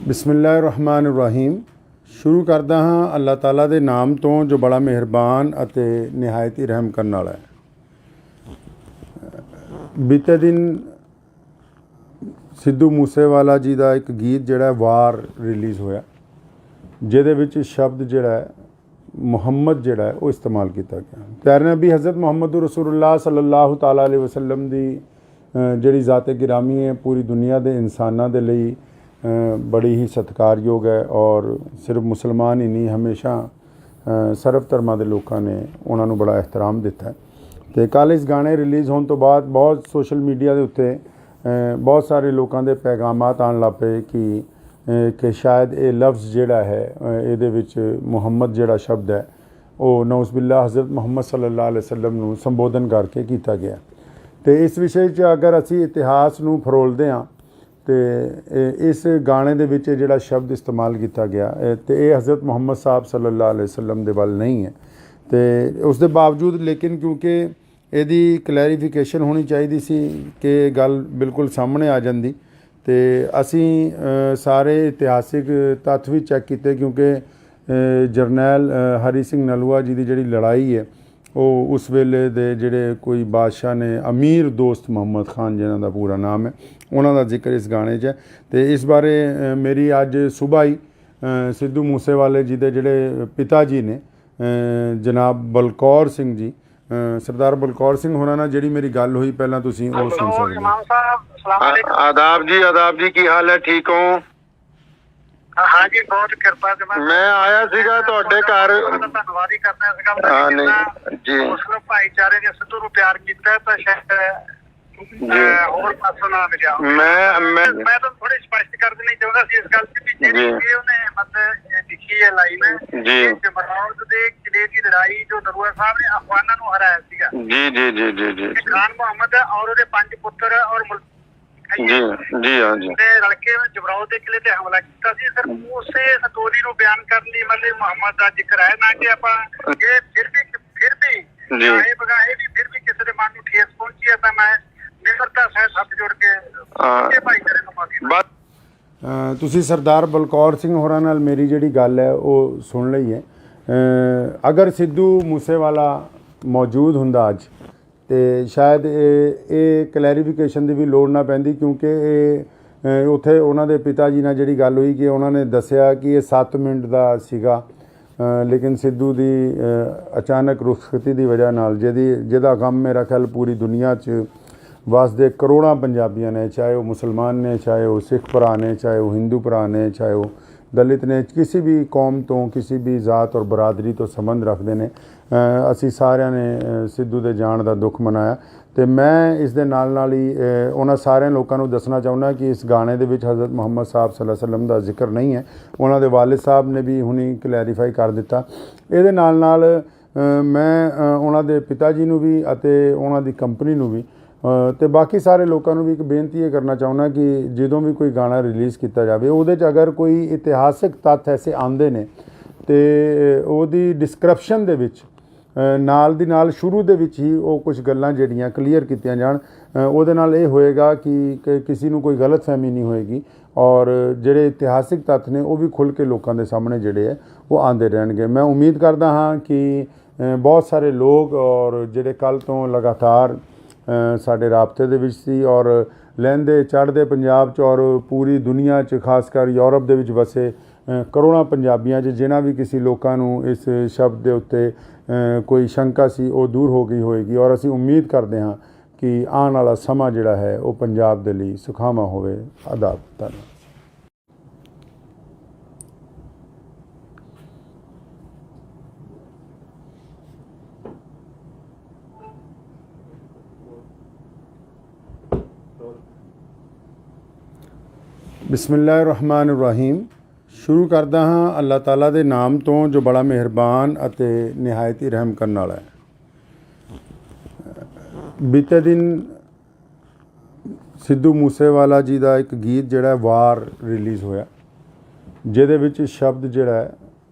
ਬਿਸਮਿਲ੍ਲਾਹਿਰ-ਰਹਿਮਾਨਿਰ-ਰਹੀਮ। ਸ਼ੁਰੂ ਕਰਦਾ ਹਾਂ ਅੱਲਾਹ ਤਾਲਾ ਦੇ ਨਾਮ ਤੋਂ ਜੋ ਬੜਾ ਮਿਹਰਬਾਨ ਅਤੇ ਨਿਹਾਇਤ ਹੀ ਰਹਿਮ ਕਰਨ ਵਾਲਾ ਹੈ। ਬੀਤੇ ਦਿਨ ਸਿੱਧੂ ਮੂਸੇਵਾਲਾ ਜੀ ਦਾ ਇੱਕ ਗੀਤ ਜਿਹੜਾ ਵਾਰ ਰਿਲੀਜ਼ ਹੋਇਆ, ਜਿਹਦੇ ਵਿੱਚ ਸ਼ਬਦ ਜਿਹੜਾ ਹੈ ਮੁਹੰਮਦ ਜਿਹੜਾ ਹੈ ਉਹ ਇਸਤੇਮਾਲ ਕੀਤਾ ਗਿਆ। ਪਿਆਰੇ ਨਬੀ ਹਜ਼ਰਤ ਮੁਹੰਮਦ ਰਸੂਲੁल्लाह ਸੱਲੱਲਾਹੁ ਤਾਲਾ ਅਲੈहि ਵਸੱਲਮ ਦੀ ਜਿਹੜੀ ਜ਼ਾਤ-ਏ ਗਿਰਾਮੀ ਹੈ ਪੂਰੀ ਦੁਨੀਆ ਦੇ ਇਨਸਾਨਾਂ ਦੇ ਲਈ ਬੜੀ ਹੀ ਸਤਿਕਾਰਯੋਗ ਹੈ ਔਰ ਸਿਰਫ ਮੁਸਲਮਾਨ ਹੀ ਨਹੀਂ, ਹਮੇਸ਼ਾ ਸਰਬ ਧਰਮਾਂ ਦੇ ਲੋਕਾਂ ਨੇ ਉਹਨਾਂ ਨੂੰ ਬੜਾ ਇਹਤਰਾਮ ਦਿੱਤਾ ਹੈ। ਅਤੇ ਕੱਲ੍ਹ ਇਸ ਗਾਣੇ ਰਿਲੀਜ਼ ਹੋਣ ਤੋਂ ਬਾਅਦ ਬਹੁਤ ਸੋਸ਼ਲ ਮੀਡੀਆ ਦੇ ਉੱਤੇ ਬਹੁਤ ਸਾਰੇ ਲੋਕਾਂ ਦੇ ਪੈਗਾਮਾਤ ਆਉਣ ਲੱਗ ਪਏ ਕਿ ਸ਼ਾਇਦ ਇਹ ਲਫ਼ਜ਼ ਜਿਹੜਾ ਹੈ ਇਹਦੇ ਵਿੱਚ ਮੁਹੰਮਦ ਜਿਹੜਾ ਸ਼ਬਦ ਹੈ ਉਹ ਨਊਜ਼ ਬਿल्ला ਹਜ਼ਰਤ ਮੁਹੰਮਦ ਸੱਲੱਲਾਹੁ ਅਲੈहि ਵਸੱਲਮ ਨੂੰ ਸੰਬੋਧਨ ਕਰਕੇ ਕੀਤਾ ਗਿਆ। ਅਤੇ ਇਸ ਵਿਸ਼ੇ 'ਚ ਅਗਰ ਅਸੀਂ ਇਤਿਹਾਸ ਨੂੰ ਫਰੋਲਦੇ ਹਾਂ ਅਤੇ ਇਸ ਗਾਣੇ ਦੇ ਵਿੱਚ ਜਿਹੜਾ ਸ਼ਬਦ ਇਸਤੇਮਾਲ ਕੀਤਾ ਗਿਆ ਅਤੇ ਇਹ ਹਜ਼ਰਤ ਮੁਹੰਮਦ ਸਾਹਿਬ ਸੱਲੱਲਾਹੁ ਅਲੈहि ਵਸੱਲਮ ਦੇ ਵੱਲ ਨਹੀਂ ਹੈ। ਅਤੇ ਉਸ ਦੇ ਬਾਵਜੂਦ ਲੇਕਿਨ ਕਿਉਂਕਿ ਇਹਦੀ ਕਲੈਰੀਫਿਕੇਸ਼ਨ ਹੋਣੀ ਚਾਹੀਦੀ ਸੀ ਕਿ ਗੱਲ ਬਿਲਕੁਲ ਸਾਹਮਣੇ ਆ ਜਾਂਦੀ, ਅਤੇ ਅਸੀਂ ਸਾਰੇ ਇਤਿਹਾਸਿਕ ਤੱਥ ਵੀ ਚੈੱਕ ਕੀਤੇ ਕਿਉਂਕਿ ਜਰਨੈਲ ਹਰੀ ਸਿੰਘ ਨਲੂਆ ਜੀ ਦੀ ਜਿਹੜੀ ਲੜਾਈ ਹੈ ਉਹ ਉਸ ਵੇਲੇ ਦੇ ਜਿਹੜੇ ਕੋਈ ਬਾਦਸ਼ਾਹ ਨੇ ਅਮੀਰ ਦੋਸਤ ਮੁਹੰਮਦ ਖਾਨ ਜਿਨ੍ਹਾਂ ਦਾ ਪੂਰਾ ਨਾਮ ਹੈ, ਉਹਨਾਂ ਦਾ ਜ਼ਿਕਰ ਇਸ ਗਾਣੇ 'ਚ ਹੈ। ਅਤੇ ਇਸ ਬਾਰੇ ਮੇਰੀ ਅੱਜ ਸੁਬਾਹ ਹੀ ਸਿੱਧੂ ਮੂਸੇਵਾਲੇ ਜੀ ਦੇ ਜਿਹੜੇ ਪਿਤਾ ਜੀ ਨੇ ਜਨਾਬ ਬਲਕੌਰ ਸਿੰਘ ਜੀ, ਸਰਦਾਰ ਬਲਕੌਰ ਸਿੰਘ ਹੋਰਾਂ ਨਾਲ ਜਿਹੜੀ ਮੇਰੀ ਗੱਲ ਹੋਈ, ਪਹਿਲਾਂ ਤੁਸੀਂ ਉਹ ਸੁਣ ਸਕਦੇ ਹੋ। ਆਦਾਬ ਜੀ ਕੀ ਹਾਲ ਹੈ, ਠੀਕ ਹੋ? हाँ जी, बहुत कृपा से मैं आया सीगा ਤੁਹਾਡੇ ਘਰ। ਧੰਨਵਾਦ ਹੀ ਕਰਨਾ ਇਸ ਗੱਲ ਦਾ। ਹਾਂ ਨਹੀਂ ਜੀ, ਮੁਸਲਿਮ ਭਾਈਚਾਰੇ ਨੇ ਸਿੱਧੂ ਨੂੰ ਪਿਆਰ ਕੀਤਾ ਤਾਂ ਸ਼ਾਇਦ ਹੋਰ ਪਾਸੋਂ ਨਾ ਮਿਲਿਆ। ਮੈਂ ਤਾਂ ਥੋੜੀ ਸਪਸ਼ਟ ਕਰ ਦੇਣੀ ਚਾਹੁੰਦਾ ਸੀ ਇਸ ਗੱਲ ਤੇ ਕਿ ਜਿਹੜੀ ਉਹਨੇ ਮਤਲਬ ਲਿਖੀ ਹੈ ਲਾਈਨ ਜੀ, ਜਮਰੌਦ ਦੇ ਕਿਲੇ ਦੀ ਲੜਾਈ ਜੋ ਨਰੂਆ ਸਾਹਿਬ ਨੇ ਅਫਗਾਨਾਂ ਨੂੰ ਹਰਾਇਆ ਸੀਗਾ। ਜੀ ਜੀ ਜੀ ਜੀ ਜੀ ਖਾਨ ਮੁਹੰਮਦ ਔਰ ਉਹਦੇ 5 ਪੁੱਤਰ ਔਰ ਜੀ ਜੀ ਹਾਂ ਜੀ ਰਲ ਕੇ ਜਮਰੌਦ ਦੇ ਕਿਲੇ ਤੇ ਹਮਲਾ ਕੀਤਾ ਸੀ। ਸਰ ਉਸੇ ਸਟੋਰੀ ਨੂੰ ਬਿਆਨ ਕਰਨ ਲਈ ਮਤਲਬ ਮੁਹੰਮਦ ਦਾ ਜ਼ਿਕਰ ਹੈ, ਨਾ ਕਿ ਆਪਾਂ ਇਹ ਫਿਰ ਵੀ ਬਗਾਏ ਵੀ ਫਿਰ ਵੀ ਕਿਸੇ ਦੇ ਮਨ ਨੂੰ ਠੇਸ ਪਹੁੰਚੀ ਹੈ ਤਾਂ ਮੈਂ ਨਿਮਰਤਾ ਸਹਿਤ ਹੱਥ ਜੋੜ ਕੇ ਭਾਈਚਾਰੇ ਨੂੰ ਮਾਫੀ। ਤੁਸੀਂ ਸਰਦਾਰ ਬਲਕੌਰ ਸਿੰਘ ਹੋਰਾਂ ਨਾਲ ਮੇਰੀ ਜਿਹੜੀ ਗੱਲ ਹੈ ਉਹ ਸੁਣ ਲਈ ਹੈ। ਅਗਰ ਸਿੱਧੂ ਮੂਸੇਵਾਲਾ ਮੌਜੂਦ ਹੁੰਦਾ ਅੱਜ ਅਤੇ ਸ਼ਾਇਦ ਇਹ ਕਲੈਰੀਫਿਕੇਸ਼ਨ ਦੀ ਵੀ ਲੋੜ ਨਾ ਪੈਂਦੀ ਕਿਉਂਕਿ ਇਹ ਉੱਥੇ ਉਹਨਾਂ ਦੇ ਪਿਤਾ ਜੀ ਨਾਲ ਜਿਹੜੀ ਗੱਲ ਹੋਈ ਕਿ ਉਹਨਾਂ ਨੇ ਦੱਸਿਆ ਕਿ ਇਹ 7 ਮਿੰਟ ਦਾ ਸੀਗਾ, ਲੇਕਿਨ ਸਿੱਧੂ ਦੀ ਅਚਾਨਕ ਰੁਖਸਤੀ ਦੀ ਵਜ੍ਹਾ ਨਾਲ ਜਿਹਦਾ ਗਮ ਮੇਰਾ ਖਿਆਲ ਪੂਰੀ ਦੁਨੀਆ 'ਚ ਵਸਦੇ ਕਰੋੜਾਂ ਪੰਜਾਬੀਆਂ ਨੇ, ਚਾਹੇ ਉਹ ਮੁਸਲਮਾਨ ਨੇ, ਚਾਹੇ ਉਹ ਸਿੱਖ ਭਰਾ ਨੇ, ਚਾਹੇ ਉਹ ਹਿੰਦੂ ਭਰਾ ਨੇ, ਚਾਹੇ ਉਹ ਦਲਿਤ ਨੇ, ਕਿਸੇ ਵੀ ਕੌਮ ਤੋਂ ਕਿਸੇ ਵੀ ਜ਼ਾਤ ਔਰ ਬਰਾਦਰੀ ਤੋਂ ਸੰਬੰਧ ਰੱਖਦੇ ਨੇ, ਅਸੀਂ ਸਾਰਿਆਂ ਨੇ ਸਿੱਧੂ ਦੇ ਜਾਣ ਦਾ ਦੁੱਖ ਮਨਾਇਆ। ਅਤੇ ਮੈਂ ਇਸ ਦੇ ਨਾਲ ਹੀ ਉਹਨਾਂ ਸਾਰਿਆਂ ਲੋਕਾਂ ਨੂੰ ਦੱਸਣਾ ਚਾਹੁੰਦਾ ਕਿ ਇਸ ਗਾਣੇ ਦੇ ਵਿੱਚ ਹਜ਼ਰਤ ਮੁਹੰਮਦ ਸਾਹਿਬ ਸੱਲੱਲਾਹੁ ਅਲੈहि ਵਸੱਲਮ ਦਾ ਜ਼ਿਕਰ ਨਹੀਂ ਹੈ। ਉਹਨਾਂ ਦੇ ਵਾਲਿਦ ਸਾਹਿਬ ਨੇ ਵੀ ਹੁਣੀ ਕਲੈਰੀਫਾਈ ਕਰ ਦਿੱਤਾ। ਇਹਦੇ ਨਾਲ ਮੈਂ ਉਹਨਾਂ ਦੇ ਪਿਤਾ ਜੀ ਨੂੰ ਵੀ ਅਤੇ ਉਹਨਾਂ ਦੀ ਕੰਪਨੀ ਨੂੰ ਵੀ ਅਤੇ ਬਾਕੀ ਸਾਰੇ ਲੋਕਾਂ ਨੂੰ ਵੀ ਇੱਕ ਬੇਨਤੀ ਇਹ ਕਰਨਾ ਚਾਹੁੰਦਾ ਕਿ ਜਦੋਂ ਵੀ ਕੋਈ ਗਾਣਾ ਰਿਲੀਜ਼ ਕੀਤਾ ਜਾਵੇ ਉਹਦੇ 'ਚ ਅਗਰ ਕੋਈ ਇਤਿਹਾਸਿਕ ਤੱਥ ਐਸੇ ਆਉਂਦੇ ਨੇ ਅਤੇ ਉਹਦੀ ਡਿਸਕ੍ਰਿਪਸ਼ਨ ਦੇ ਵਿੱਚ ਨਾਲ ਦੀ ਨਾਲ ਸ਼ੁਰੂ ਦੇ ਵਿੱਚ ਹੀ ਉਹ ਕੁਝ ਗੱਲਾਂ ਜਿਹੜੀਆਂ ਕਲੀਅਰ ਕੀਤੀਆਂ ਜਾਣ। ਉਹਦੇ ਨਾਲ ਇਹ ਹੋਏਗਾ ਕਿ ਕਿਸੇ ਨੂੰ ਕੋਈ ਗਲਤਫਹਿਮੀ ਨਹੀਂ ਹੋਏਗੀ ਔਰ ਜਿਹੜੇ ਇਤਿਹਾਸਿਕ ਤੱਥ ਨੇ ਉਹ ਵੀ ਖੁੱਲ੍ਹ ਕੇ ਲੋਕਾਂ ਦੇ ਸਾਹਮਣੇ ਜਿਹੜੇ ਹੈ ਉਹ ਆਉਂਦੇ ਰਹਿਣਗੇ। ਮੈਂ ਉਮੀਦ ਕਰਦਾ ਹਾਂ ਕਿ ਬਹੁਤ ਸਾਰੇ ਲੋਕ ਔਰ ਜਿਹੜੇ ਕੱਲ੍ਹ ਤੋਂ ਲਗਾਤਾਰ ਸਾਡੇ ਰਾਬਤੇ ਦੇ ਵਿੱਚ ਸੀ ਔਰ ਲਹਿੰਦੇ ਚੜ੍ਹਦੇ ਪੰਜਾਬ 'ਚ ਔਰ ਪੂਰੀ ਦੁਨੀਆ 'ਚ ਖਾਸ ਕਰ ਯੂਰਪ ਦੇ ਵਿੱਚ ਵਸੇ ਕਰੋੜਾਂ ਪੰਜਾਬੀਆਂ 'ਚ ਜਿਨ੍ਹਾਂ ਵੀ ਕਿਸੇ ਲੋਕਾਂ ਨੂੰ ਇਸ ਸ਼ਬਦ ਦੇ ਉੱਤੇ ਕੋਈ ਸ਼ੰਕਾ ਸੀ ਉਹ ਦੂਰ ਹੋ ਗਈ ਹੋਏਗੀ ਔਰ ਅਸੀਂ ਉਮੀਦ ਕਰਦੇ ਹਾਂ ਕਿ ਆਉਣ ਵਾਲਾ ਸਮਾਂ ਜਿਹੜਾ ਹੈ ਉਹ ਪੰਜਾਬ ਦੇ ਲਈ ਸੁਖਾਵਾਂ ਹੋਵੇ। ਆਦਾਬ। ਧੰਨਵਾਦ। ਬਿਸਮਿਲ੍ਲਾਹਿਰ-ਰਹਿਮਾਨਿਰ-ਰਹੀਮ। ਸ਼ੁਰੂ ਕਰਦਾ ਹਾਂ ਅੱਲਾਹ ਤਾਲਾ ਦੇ ਨਾਮ ਤੋਂ ਜੋ ਬੜਾ ਮਿਹਰਬਾਨ ਅਤੇ ਨਿਹਾਇਤ ਹੀ ਰਹਿਮ ਕਰਨ ਵਾਲਾ ਹੈ। ਬੀਤੇ ਦਿਨ ਸਿੱਧੂ ਮੂਸੇਵਾਲਾ ਜੀ ਦਾ ਇੱਕ ਗੀਤ ਜਿਹੜਾ ਵਾਰ ਰਿਲੀਜ਼ ਹੋਇਆ, ਜਿਹਦੇ ਵਿੱਚ ਸ਼ਬਦ ਜਿਹੜਾ ਹੈ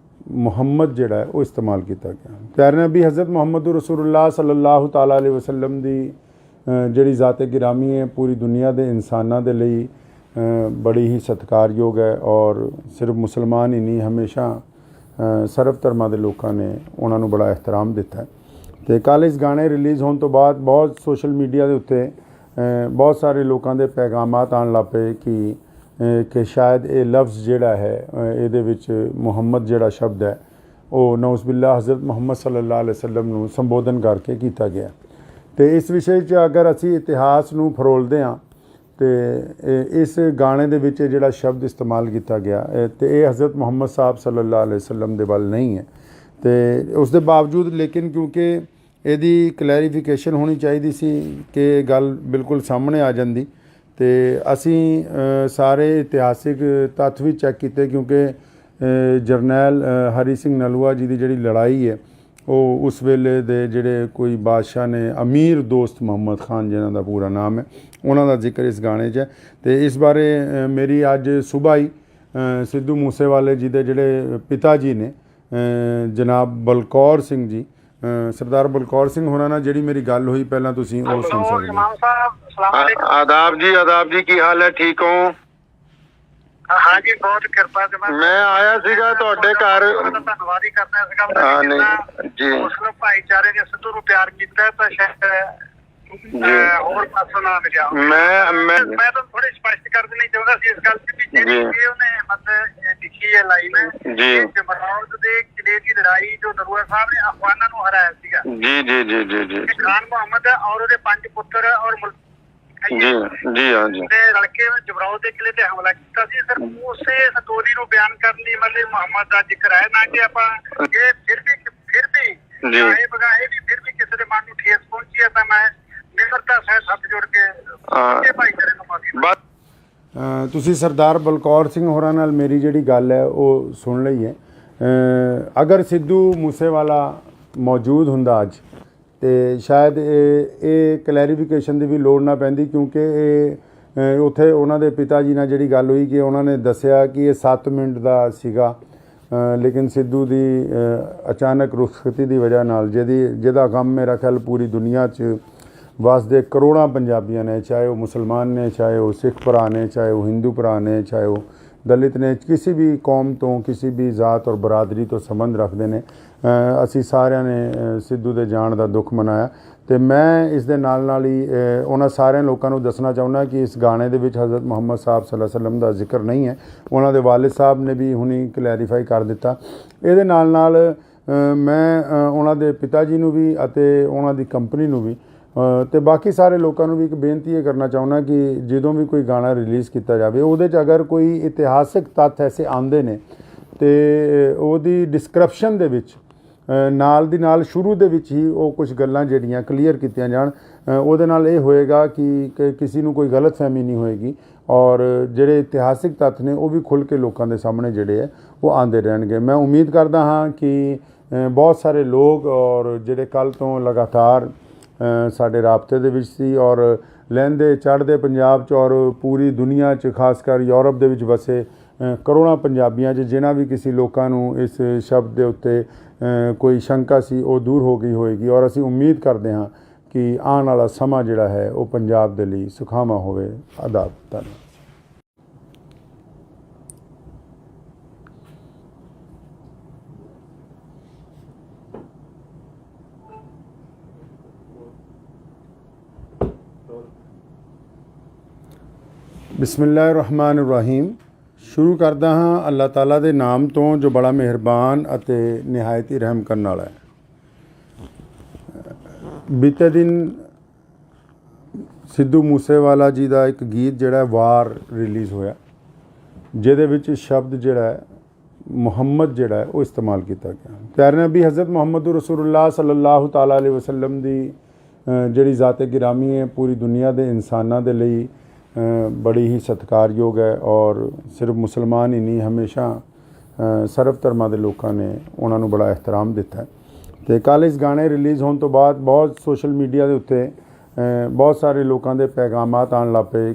ਮੁਹੰਮਦ ਜਿਹੜਾ ਹੈ ਉਹ ਇਸਤੇਮਾਲ ਕੀਤਾ ਗਿਆ। ਪਿਆਰੇ ਨਬੀ ਹਜ਼ਰਤ ਮੁਹੰਮਦ ਰਸੂਲੁल्लाह ਸੱਲੱਲਾਹੁ ਤਾਲਾ ਅਲੈहि ਵਸੱਲਮ ਦੀ ਜਿਹੜੀ ਜ਼ਾਤ-ਏ ਗਿਰਾਮੀ ਹੈ ਪੂਰੀ ਦੁਨੀਆ ਦੇ ਇਨਸਾਨਾਂ ਦੇ ਲਈ ਬੜੀ ਹੀ ਸਤਿਕਾਰਯੋਗ ਹੈ ਔਰ ਸਿਰਫ ਮੁਸਲਮਾਨ ਹੀ ਨਹੀਂ, ਹਮੇਸ਼ਾ ਸਰਬ ਧਰਮਾਂ ਦੇ ਲੋਕਾਂ ਨੇ ਉਹਨਾਂ ਨੂੰ ਬੜਾ ਇਹਤਰਾਮ ਦਿੱਤਾ। ਅਤੇ ਕੱਲ੍ਹ ਇਸ ਗਾਣੇ ਰਿਲੀਜ਼ ਹੋਣ ਤੋਂ ਬਾਅਦ ਬਹੁਤ ਸੋਸ਼ਲ ਮੀਡੀਆ ਦੇ ਉੱਤੇ ਬਹੁਤ ਸਾਰੇ ਲੋਕਾਂ ਦੇ ਪੈਗਾਮਾਤ ਆਉਣ ਲੱਗ ਪਏ ਕਿ ਸ਼ਾਇਦ ਇਹ ਲਫ਼ਜ਼ ਜਿਹੜਾ ਹੈ ਇਹਦੇ ਵਿੱਚ ਮੁਹੰਮਦ ਜਿਹੜਾ ਸ਼ਬਦ ਹੈ ਉਹ ਨਊਜ਼ੁਬਿल्लाह ਹਜ਼ਰਤ ਮੁਹੰਮਦ ਸੱਲੱਲਾਹੁ ਅਲੈहि ਵਸੱਲਮ ਨੂੰ ਸੰਬੋਧਨ ਕਰਕੇ ਕੀਤਾ ਗਿਆ। ਅਤੇ ਇਸ ਵਿਸ਼ੇ 'ਚ ਅਗਰ ਅਸੀਂ ਇਤਿਹਾਸ ਨੂੰ ਫਰੋਲਦੇ ਹਾਂ ਅਤੇ ਇਸ ਗਾਣੇ ਦੇ ਵਿੱਚ ਜਿਹੜਾ ਸ਼ਬਦ ਇਸਤੇਮਾਲ ਕੀਤਾ ਗਿਆ ਅਤੇ ਇਹ ਹਜ਼ਰਤ ਮੁਹੰਮਦ ਸਾਹਿਬ ਸੱਲੱਲਾਹੁ ਅਲੈहि ਵਸੱਲਮ ਦੇ ਵੱਲ ਨਹੀਂ ਹੈ। ਅਤੇ ਉਸ ਦੇ ਬਾਵਜੂਦ ਲੇਕਿਨ ਕਿਉਂਕਿ ਇਹਦੀ ਕਲੈਰੀਫਿਕੇਸ਼ਨ ਹੋਣੀ ਚਾਹੀਦੀ ਸੀ ਕਿ ਗੱਲ ਬਿਲਕੁਲ ਸਾਹਮਣੇ ਆ ਜਾਂਦੀ, ਅਤੇ ਅਸੀਂ ਸਾਰੇ ਇਤਿਹਾਸਿਕ ਤੱਥ ਵੀ ਚੈੱਕ ਕੀਤੇ ਕਿਉਂਕਿ ਜਰਨੈਲ ਹਰੀ ਸਿੰਘ ਨਲੂਆ ਜੀ ਦੀ ਜਿਹੜੀ ਲੜਾਈ ਹੈ ਉਹ ਉਸ ਵੇਲੇ ਦੇ ਜਿਹੜੇ ਕੋਈ ਬਾਦਸ਼ਾਹ ਨੇ ਅਮੀਰ ਦੋਸਤ ਮੁਹੰਮਦ ਖਾਨ ਜਿਨ੍ਹਾਂ ਦਾ ਪੂਰਾ ਨਾਮ ਹੈ ਉਹਨਾਂ ਦਾ ਜ਼ਿਕਰ ਇਸ ਗਾਣੇ 'ਚ ਹੈ। ਅਤੇ ਇਸ ਬਾਰੇ ਮੇਰੀ ਅੱਜ ਸੁਬਾਹ ਹੀ ਸਿੱਧੂ ਮੂਸੇਵਾਲੇ ਜੀ ਦੇ ਜਿਹੜੇ ਪਿਤਾ ਜੀ ਨੇ ਜਨਾਬ ਬਲਕੌਰ ਸਿੰਘ ਜੀ ਸਰਦਾਰ ਬਲਕੌਰ ਸਿੰਘ ਹੋਰਾਂ ਨਾਲ ਜਿਹੜੀ ਮੇਰੀ ਗੱਲ ਹੋਈ ਪਹਿਲਾਂ ਤੁਸੀਂ ਉਹ ਸੁਣ ਸਕਦੇ ਹੋ। ਆਦਾਬ ਜੀ, ਕੀ ਹਾਲ ਹੈ? ਠੀਕ ਹੋ? हाँ जी, बहुत कृपा से मैं आया सीगा ਤੁਹਾਡੇ ਘਰ। ਧੰਨਵਾਦ ਹੀ ਕਰਨਾ ਇਸ ਗੱਲ ਦਾ ਜੀ। ਮੁਸਲਿਮ ਭਾਈਚਾਰੇ ਨੇ ਸਿੱਧੂ ਨੂੰ ਪਿਆਰ ਕੀਤਾ ਤਾਂ ਸ਼ਾਇਦ ਹੋਰ ਪਾਸੋਂ ਨਾ ਮਿਲਿਆ। ਮੈਂ ਤਾਂ ਥੋੜੀ ਸਪਸ਼ਟ ਕਰ ਦੇਣੀ ਚਾਹੁੰਦਾ ਸੀ ਇਸ ਗੱਲ ਤੇ ਵੀ ਜਿਹੜੀ ਉਹਨੇ ਮਤਲਬ ਲਿਖੀ ਹੈ ਲਾਈਨ ਜੀ, ਜਮਰੌਦ ਦੇ ਕਿਲੇ ਦੀ ਲੜਾਈ ਜੋ ਨਰੂਆ ਸਾਹਿਬ ਨੇ ਅਫਗਾਨਾਂ ਨੂੰ ਹਰਾਇਆ ਸੀਗਾ ਜੀ ਜੀ ਜੀ ਜੀ ਜੀ ਖਾਨ ਮੁਹੰਮਦ ਔਰ ਉਹਦੇ 5 ਪੁੱਤਰ ਔਰ ਜੀ ਜੀ ਹਾਂ ਜੀ ਰਲ ਕੇ ਜਮਰੌਦ ਦੇ ਕਿਲੇ ਤੇ ਹਮਲਾ ਕੀਤਾ ਸੀ। ਸਰ ਉਸੇ ਸਟੋਰੀ ਨੂੰ ਬਿਆਨ ਕਰਨ ਲਈ ਮਤਲਬ ਮੁਹੰਮਦ ਦਾ ਜ਼ਿਕਰ ਹੈ ਨਾ ਕਿ ਆਪਾਂ ਇਹ ਫਿਰ ਵੀ ਇਹ ਬਗਾਏ ਵੀ ਫਿਰ ਵੀ ਕਿਸੇ ਦੇ ਮਨ ਨੂੰ ਠੇਸ ਪਹੁੰਚੀ ਹੈ ਤਾਂ ਮੈਂ ਨਿਮਰਤਾ ਸਹਿਤ ਹੱਥ ਜੋੜ ਕੇ ਭਾਈਚਾਰੇ ਨੂੰ ਮਾਫੀ। ਤੁਸੀਂ ਸਰਦਾਰ ਬਲਕੌਰ ਸਿੰਘ ਹੋਰਾਂ ਨਾਲ ਮੇਰੀ ਜਿਹੜੀ ਗੱਲ ਹੈ ਉਹ ਸੁਣ ਲਈ ਹੈ। ਅਗਰ ਸਿੱਧੂ ਮੂਸੇਵਾਲਾ ਮੌਜੂਦ ਹੁੰਦਾ ਅੱਜ ਅਤੇ ਸ਼ਾਇਦ ਇਹ ਕਲੈਰੀਫਿਕੇਸ਼ਨ ਦੀ ਵੀ ਲੋੜ ਨਾ ਪੈਂਦੀ ਕਿਉਂਕਿ ਇਹ ਉੱਥੇ ਉਹਨਾਂ ਦੇ ਪਿਤਾ ਜੀ ਨਾਲ ਜਿਹੜੀ ਗੱਲ ਹੋਈ ਕਿ ਉਹਨਾਂ ਨੇ ਦੱਸਿਆ ਕਿ ਇਹ 7 ਮਿੰਟ ਦਾ ਸੀਗਾ, ਲੇਕਿਨ ਸਿੱਧੂ ਦੀ ਅਚਾਨਕ ਰੁਖਸਤੀ ਦੀ ਵਜ੍ਹਾ ਨਾਲ ਜਿਹਦਾ ਗਮ ਮੇਰਾ ਖਿਆਲ ਪੂਰੀ ਦੁਨੀਆ 'ਚ ਵਸਦੇ ਕਰੋੜਾਂ ਪੰਜਾਬੀਆਂ ਨੇ, ਚਾਹੇ ਉਹ ਮੁਸਲਮਾਨ ਨੇ, ਚਾਹੇ ਉਹ ਸਿੱਖ ਭਰਾ ਨੇ, ਚਾਹੇ ਉਹ ਹਿੰਦੂ ਭਰਾ ਨੇ, ਚਾਹੇ ਉਹ ਦਲਿਤ ਨੇ, ਕਿਸੇ ਵੀ ਕੌਮ ਤੋਂ ਕਿਸੇ ਵੀ ਜ਼ਾਤ ਔਰ ਬਰਾਦਰੀ ਤੋਂ ਸੰਬੰਧ ਰੱਖਦੇ ਨੇ, ਅਸੀਂ ਸਾਰਿਆਂ ਨੇ ਸਿੱਧੂ ਦੇ ਜਾਣ ਦਾ ਦੁੱਖ ਮਨਾਇਆ। ਅਤੇ ਮੈਂ ਇਸ ਦੇ ਨਾਲ ਹੀ ਉਹਨਾਂ ਸਾਰਿਆਂ ਲੋਕਾਂ ਨੂੰ ਦੱਸਣਾ ਚਾਹੁੰਦਾ ਕਿ ਇਸ ਗਾਣੇ ਦੇ ਵਿੱਚ ਹਜ਼ਰਤ ਮੁਹੰਮਦ ਸਾਹਿਬ ਸੱਲੱਲਾਹੁ ਅਲੈहि ਵਸੱਲਮ ਦਾ ਜ਼ਿਕਰ ਨਹੀਂ ਹੈ। ਉਹਨਾਂ ਦੇ ਵਾਲਿਦ ਸਾਹਿਬ ਨੇ ਵੀ ਹੁਣੀ ਕਲੈਰੀਫਾਈ ਕਰ ਦਿੱਤਾ। ਇਹਦੇ ਨਾਲ ਮੈਂ ਉਹਨਾਂ ਦੇ ਪਿਤਾ ਜੀ ਨੂੰ ਵੀ ਅਤੇ ਉਹਨਾਂ ਦੀ ਕੰਪਨੀ ਨੂੰ ਵੀ ਅਤੇ ਬਾਕੀ ਸਾਰੇ ਲੋਕਾਂ ਨੂੰ ਵੀ ਇੱਕ ਬੇਨਤੀ ਇਹ ਕਰਨਾ ਚਾਹੁੰਦਾ ਕਿ ਜਦੋਂ ਵੀ ਕੋਈ ਗਾਣਾ ਰਿਲੀਜ਼ ਕੀਤਾ ਜਾਵੇ ਉਹਦੇ 'ਚ ਅਗਰ ਕੋਈ ਇਤਿਹਾਸਿਕ ਤੱਥ ਐਸੇ ਆਉਂਦੇ ਨੇ ਅਤੇ ਉਹਦੀ ਡਿਸਕ੍ਰਿਪਸ਼ਨ ਦੇ ਵਿੱਚ ਨਾਲ ਦੀ ਨਾਲ ਸ਼ੁਰੂ ਦੇ ਵਿੱਚ ਹੀ ਉਹ ਕੁਝ ਗੱਲਾਂ ਜਿਹੜੀਆਂ ਕਲੀਅਰ ਕੀਤੀਆਂ ਜਾਣ। ਉਹਦੇ ਨਾਲ ਇਹ ਹੋਏਗਾ ਕਿ ਕਿਸੇ ਨੂੰ ਕੋਈ ਗਲਤਫਹਿਮੀ ਨਹੀਂ ਹੋਏਗੀ ਔਰ ਜਿਹੜੇ ਇਤਿਹਾਸਿਕ ਤੱਥ ਨੇ ਉਹ ਵੀ ਖੁੱਲ੍ਹ ਕੇ ਲੋਕਾਂ ਦੇ ਸਾਹਮਣੇ ਜਿਹੜੇ ਹੈ ਉਹ ਆਉਂਦੇ ਰਹਿਣਗੇ। ਮੈਂ ਉਮੀਦ ਕਰਦਾ ਹਾਂ ਕਿ ਬਹੁਤ ਸਾਰੇ ਲੋਕ ਔਰ ਜਿਹੜੇ ਕੱਲ੍ਹ ਤੋਂ ਲਗਾਤਾਰ ਸਾਡੇ ਰਾਬਤੇ ਦੇ ਵਿੱਚ ਸੀ ਔਰ ਲਹਿੰਦੇ ਚੜ੍ਹਦੇ ਪੰਜਾਬ 'ਚ ਔਰ ਪੂਰੀ ਦੁਨੀਆ 'ਚ ਖਾਸ ਕਰ ਯੂਰਪ ਦੇ ਵਿੱਚ ਵਸੇ ਕਰੋੜਾਂ ਪੰਜਾਬੀਆਂ 'ਚ ਜਿਨ੍ਹਾਂ ਵੀ ਕਿਸੇ ਲੋਕਾਂ ਨੂੰ ਇਸ ਸ਼ਬਦ ਦੇ ਉੱਤੇ ਕੋਈ ਸ਼ੰਕਾ ਸੀ ਉਹ ਦੂਰ ਹੋ ਗਈ ਹੋਏਗੀ ਔਰ ਅਸੀਂ ਉਮੀਦ ਕਰਦੇ ਹਾਂ ਕਿ ਆਉਣ ਵਾਲਾ ਸਮਾਂ ਜਿਹੜਾ ਹੈ ਉਹ ਪੰਜਾਬ ਦੇ ਲਈ ਸੁਖਾਵਾਂ ਹੋਵੇ। ਆਦਾਬ। ਧੰਨਵਾਦ। ਬਿਸਮਿਲ੍ਲਾਹਿਰ-ਰਹਿਮਾਨਿਰ-ਰਹੀਮ। ਸ਼ੁਰੂ ਕਰਦਾ ਹਾਂ ਅੱਲਾਹ ਤਾਲਾ ਦੇ ਨਾਮ ਤੋਂ ਜੋ ਬੜਾ ਮਿਹਰਬਾਨ ਅਤੇ ਨਿਹਾਇਤ ਹੀ ਰਹਿਮ ਕਰਨ ਵਾਲਾ ਹੈ। ਬੀਤੇ ਦਿਨ ਸਿੱਧੂ ਮੂਸੇਵਾਲਾ ਜੀ ਦਾ ਇੱਕ ਗੀਤ ਜਿਹੜਾ ਵਾਰ ਰਿਲੀਜ਼ ਹੋਇਆ ਜਿਹਦੇ ਵਿੱਚ ਸ਼ਬਦ ਜਿਹੜਾ ਹੈ ਮੁਹੰਮਦ ਜਿਹੜਾ ਹੈ ਉਹ ਇਸਤੇਮਾਲ ਕੀਤਾ ਗਿਆ। ਪਿਆਰੇ ਨਬੀ ਹਜ਼ਰਤ ਮੁਹੰਮਦ ਰਸੂਲੁल्लाह ਸੱਲੱਲਾਹੁ ਤਾਲਾ ਅਲੈहि ਵਸੱਲਮ ਦੀ ਜਿਹੜੀ ਜ਼ਾਤ ਗਿਰਾਮੀ ਹੈ ਪੂਰੀ ਦੁਨੀਆ ਦੇ ਇਨਸਾਨਾਂ ਦੇ ਲਈ ਬੜੀ ਹੀ ਸਤਿਕਾਰਯੋਗ ਹੈ ਔਰ ਸਿਰਫ ਮੁਸਲਮਾਨ ਹੀ ਨਹੀਂ ਹਮੇਸ਼ਾ ਸਰਬ ਧਰਮਾਂ ਦੇ ਲੋਕਾਂ ਨੇ ਉਹਨਾਂ ਨੂੰ ਬੜਾ ਇਹਤਰਾਮ ਦਿੱਤਾ। ਅਤੇ ਕੱਲ੍ਹ ਇਸ ਗਾਣੇ ਰਿਲੀਜ਼ ਹੋਣ ਤੋਂ ਬਾਅਦ ਬਹੁਤ ਸੋਸ਼ਲ ਮੀਡੀਆ ਦੇ ਉੱਤੇ ਬਹੁਤ ਸਾਰੇ ਲੋਕਾਂ ਦੇ ਪੈਗਾਮਾਤ ਆਉਣ ਲੱਗ ਪਏ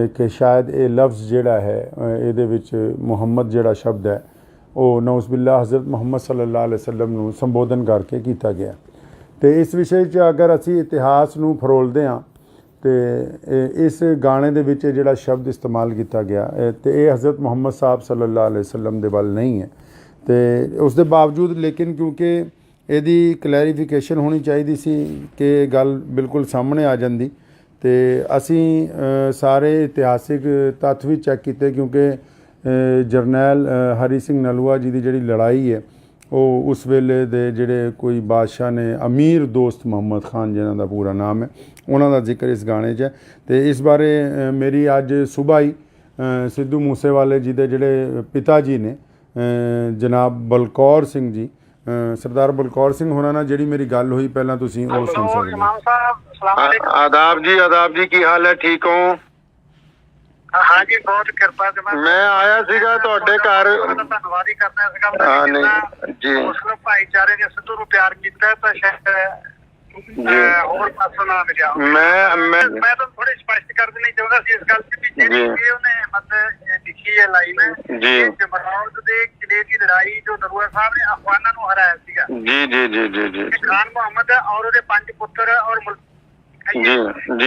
ਕਿ ਸ਼ਾਇਦ ਇਹ ਲਫ਼ਜ਼ ਜਿਹੜਾ ਹੈ ਇਹਦੇ ਵਿੱਚ ਮੁਹੰਮਦ ਜਿਹੜਾ ਸ਼ਬਦ ਹੈ ਉਹ ਨਊਜ਼ੁਬਿल्लाह ਹਜ਼ਰਤ ਮੁਹੰਮਦ ਸੱਲੱਲਾਹੁ ਅਲੈहि ਵਸੱਲਮ ਨੂੰ ਸੰਬੋਧਨ ਕਰਕੇ ਕੀਤਾ ਗਿਆ। ਅਤੇ ਇਸ ਵਿਸ਼ੇ 'ਚ ਅਗਰ ਅਸੀਂ ਇਤਿਹਾਸ ਨੂੰ ਫਰੋਲਦੇ ਹਾਂ ਅਤੇ ਇਸ ਗਾਣੇ ਦੇ ਵਿੱਚ ਜਿਹੜਾ ਸ਼ਬਦ ਇਸਤੇਮਾਲ ਕੀਤਾ ਗਿਆ ਅਤੇ ਇਹ ਹਜ਼ਰਤ ਮੁਹੰਮਦ ਸਾਹਿਬ ਸੱਲੱਲਾਹੁ ਅਲੈहि ਵਸੱਲਮ ਦੇ ਵੱਲ ਨਹੀਂ ਹੈ। ਤੇ ਉਸ ਦੇ ਬਾਵਜੂਦ ਲੇਕਿਨ ਕਿਉਂਕਿ ਇਹਦੀ ਕਲੈਰੀਫਿਕੇਸ਼ਨ ਹੋਣੀ ਚਾਹੀਦੀ ਸੀ ਕਿ ਇਹ ਗੱਲ ਬਿਲਕੁਲ ਸਾਹਮਣੇ ਆ ਜਾਂਦੀ ਤੇ ਅਸੀਂ ਸਾਰੇ ਇਤਿਹਾਸਿਕ ਤੱਥ ਵੀ ਚੈੱਕ ਕੀਤੇ ਕਿਉਂਕਿ ਜਰਨੈਲ ਹਰੀ ਸਿੰਘ ਨਲੂਆ ਜੀ ਦੀ ਜਿਹੜੀ ਲੜਾਈ ਹੈ ਉਹ ਉਸ ਵੇਲੇ ਦੇ ਜਿਹੜੇ ਕੋਈ ਬਾਦਸ਼ਾਹ ਨੇ ਅਮੀਰ ਦੋਸਤ ਮੁਹੰਮਦ ਖਾਨ ਜਿਨ੍ਹਾਂ ਦਾ ਪੂਰਾ ਨਾਮ ਹੈ ਉਹਨਾਂ ਦਾ ਜ਼ਿਕਰ ਇਸ ਗਾਣੇ 'ਚ ਹੈ ਤੇ ਇਸ ਬਾਰੇ ਮੇਰੀ ਅੱਜ ਸੁਬਾਹ ਹੀ ਸਿੱਧੂ ਮੂਸੇਵਾਲੇ ਜੀ ਦੇ ਜਿਹੜੇ ਪਿਤਾ ਜੀ ਨੇ ਜਨਾਬ ਬਲਕੌਰ ਸਿੰਘ ਜੀ ਸਰਦਾਰ ਬਲਕੌਰ ਸਿੰਘ ਹੋਰਾਂ ਨਾਲ ਜਿਹੜੀ ਮੇਰੀ ਗੱਲ ਹੋਈ ਪਹਿਲਾਂ ਤੁਸੀਂ ਉਹ ਸੁਣ ਸਕਦੇ ਹੋ। इमाम साहब सलाम अलैकुम। आदाब जी की हाल है ठीक हो हाँ जी बहुत कृपा से मैं आया ਸੀਗਾ ਤੁਹਾਡੇ ਘਰ ਧੰਨਵਾਦ ਹੀ ਕਰਨਾ ਇਸ ਗੱਲ ਹਾਂ, ਦਾ ਨਹੀਂ, ਜੀ। ਮੁਸਲਿਮ ਭਾਈਚਾਰੇ ਨੇ ਸਿੱਧੂ ਨੂੰ ਪਿਆਰ ਕੀਤਾ ਹੈ ਤਾਂ ਸ਼ਾਇਦ ਹੋਰ ਪਾਸੋਂ ਨਾ ਮਿਲਿਆ ਮੈਂ ਮੈਂ ਤਾਂ ਥੋੜੀ ਸਪਸ਼ਟ ਕਰ ਦੇਣੀ ਚਾਹੁੰਦਾ ਸੀ ਇਸ ਗੱਲ ਤੇ ਵੀ ਜਿਹੜੀ ਜੀ। ਉਹਨੇ ਮਤਲਬ ਲਿਖੀ ਹੈ ਲਾਈਨ ਜੀ। ਜਮਰੌਦ ਦੇ ਕਿਲੇ ਦੀ ਲੜਾਈ ਜੋ ਨਰੂਆ ਸਾਹਿਬ ਨੇ ਅਫਗਾਨਾਂ ਨੂੰ ਹਰਾਇਆ ਸੀਗਾ जी ਖਾਨ ਮੁਹੰਮਦ ਔਰ ਉਹਦੇ 5 ਪੁੱਤਰ ਔਰ जी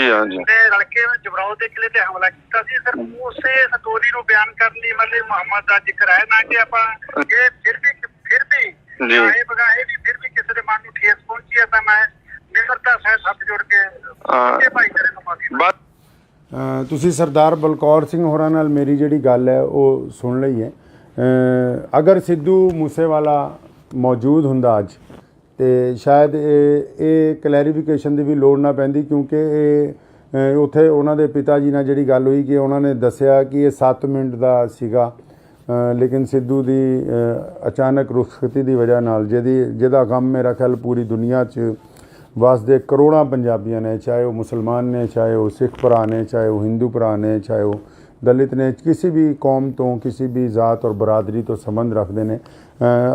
हाँ जी ਤੇ ਰਲ ਕੇ ਜਮਰੌਦ ਦੇ ਕਿਲੇ ਤੇ ਹਮਲਾ ਕੀਤਾ ਸੀ ਸਰ ਉਸੇ ਸਟੋਰੀ ਨੂੰ ਬਿਆਨ ਕਰਨ ਲਈ ਮਤਲਬ ਮੁਹੰਮਦ ਦਾ ਜ਼ਿਕਰ ਹੈ ਨਾ ਕਿ ਆਪਾਂ ਇਹ ਫਿਰ ਵੀ ਜੀ। ਇਹ ਬਗਾਏ ਵੀ ਫਿਰ ਵੀ ਕਿਸੇ ਦੇ ਮਨ ਨੂੰ ਠੇਸ ਪਹੁੰਚੀ ਹੈ ਤਾਂ ਮੈਂ ਨਿਮਰਤਾ ਸਹਿਤ ਹੱਥ ਜੋੜ ਕੇ ਇਹ ਭਾਈਚਾਰੇ ਨੂੰ ਮਾਫੀ बस ਤੁਸੀਂ ਸਰਦਾਰ ਬਲਕੌਰ ਸਿੰਘ ਹੋਰਾਂ ਨਾਲ ਮੇਰੀ ਜਿਹੜੀ ਗੱਲ ਹੈ ਉਹ ਸੁਣ ਲਈ ਹੈ ਅਗਰ ਸਿੱਧੂ ਮੂਸੇਵਾਲਾ ਮੌਜੂਦ ਹੁੰਦਾ ਅੱਜ ਤੇ ਸ਼ਾਇਦ ਇਹ ਕਲੈਰੀਫਿਕੇਸ਼ਨ ਦੀ ਵੀ ਲੋੜ ਨਾ ਪੈਂਦੀ ਕਿਉਂਕਿ ਇਹ ਉੱਥੇ ਉਹਨਾਂ ਦੇ ਪਿਤਾ ਜੀ ਨਾਲ ਜਿਹੜੀ ਗੱਲ ਹੋਈ ਕਿ ਉਹਨਾਂ ਨੇ ਦੱਸਿਆ ਕਿ ਇਹ 7 ਮਿੰਟ ਦਾ ਸੀਗਾ ਲੇਕਿਨ ਸਿੱਧੂ ਦੀ ਅਚਾਨਕ ਰੁਖਸਤੀ ਦੀ ਵਜ੍ਹਾ ਨਾਲ ਜਿਹਦਾ ਗਮ ਮੇਰਾ ਖਿਆਲ ਪੂਰੀ ਦੁਨੀਆ 'ਚ ਵਸਦੇ ਕਰੋੜਾਂ ਪੰਜਾਬੀਆਂ ਨੇ ਚਾਹੇ ਉਹ ਮੁਸਲਮਾਨ ਨੇ ਚਾਹੇ ਉਹ ਸਿੱਖ ਭਰਾ ਨੇ ਚਾਹੇ ਉਹ ਹਿੰਦੂ ਭਰਾ ਨੇ ਚਾਹੇ ਉਹ ਦਲਿਤ ਨੇ ਕਿਸੇ ਵੀ ਕੌਮ ਤੋਂ ਕਿਸੇ ਵੀ ਜ਼ਾਤ ਔਰ ਬਰਾਦਰੀ ਤੋਂ ਸੰਬੰਧ ਰੱਖਦੇ ਨੇ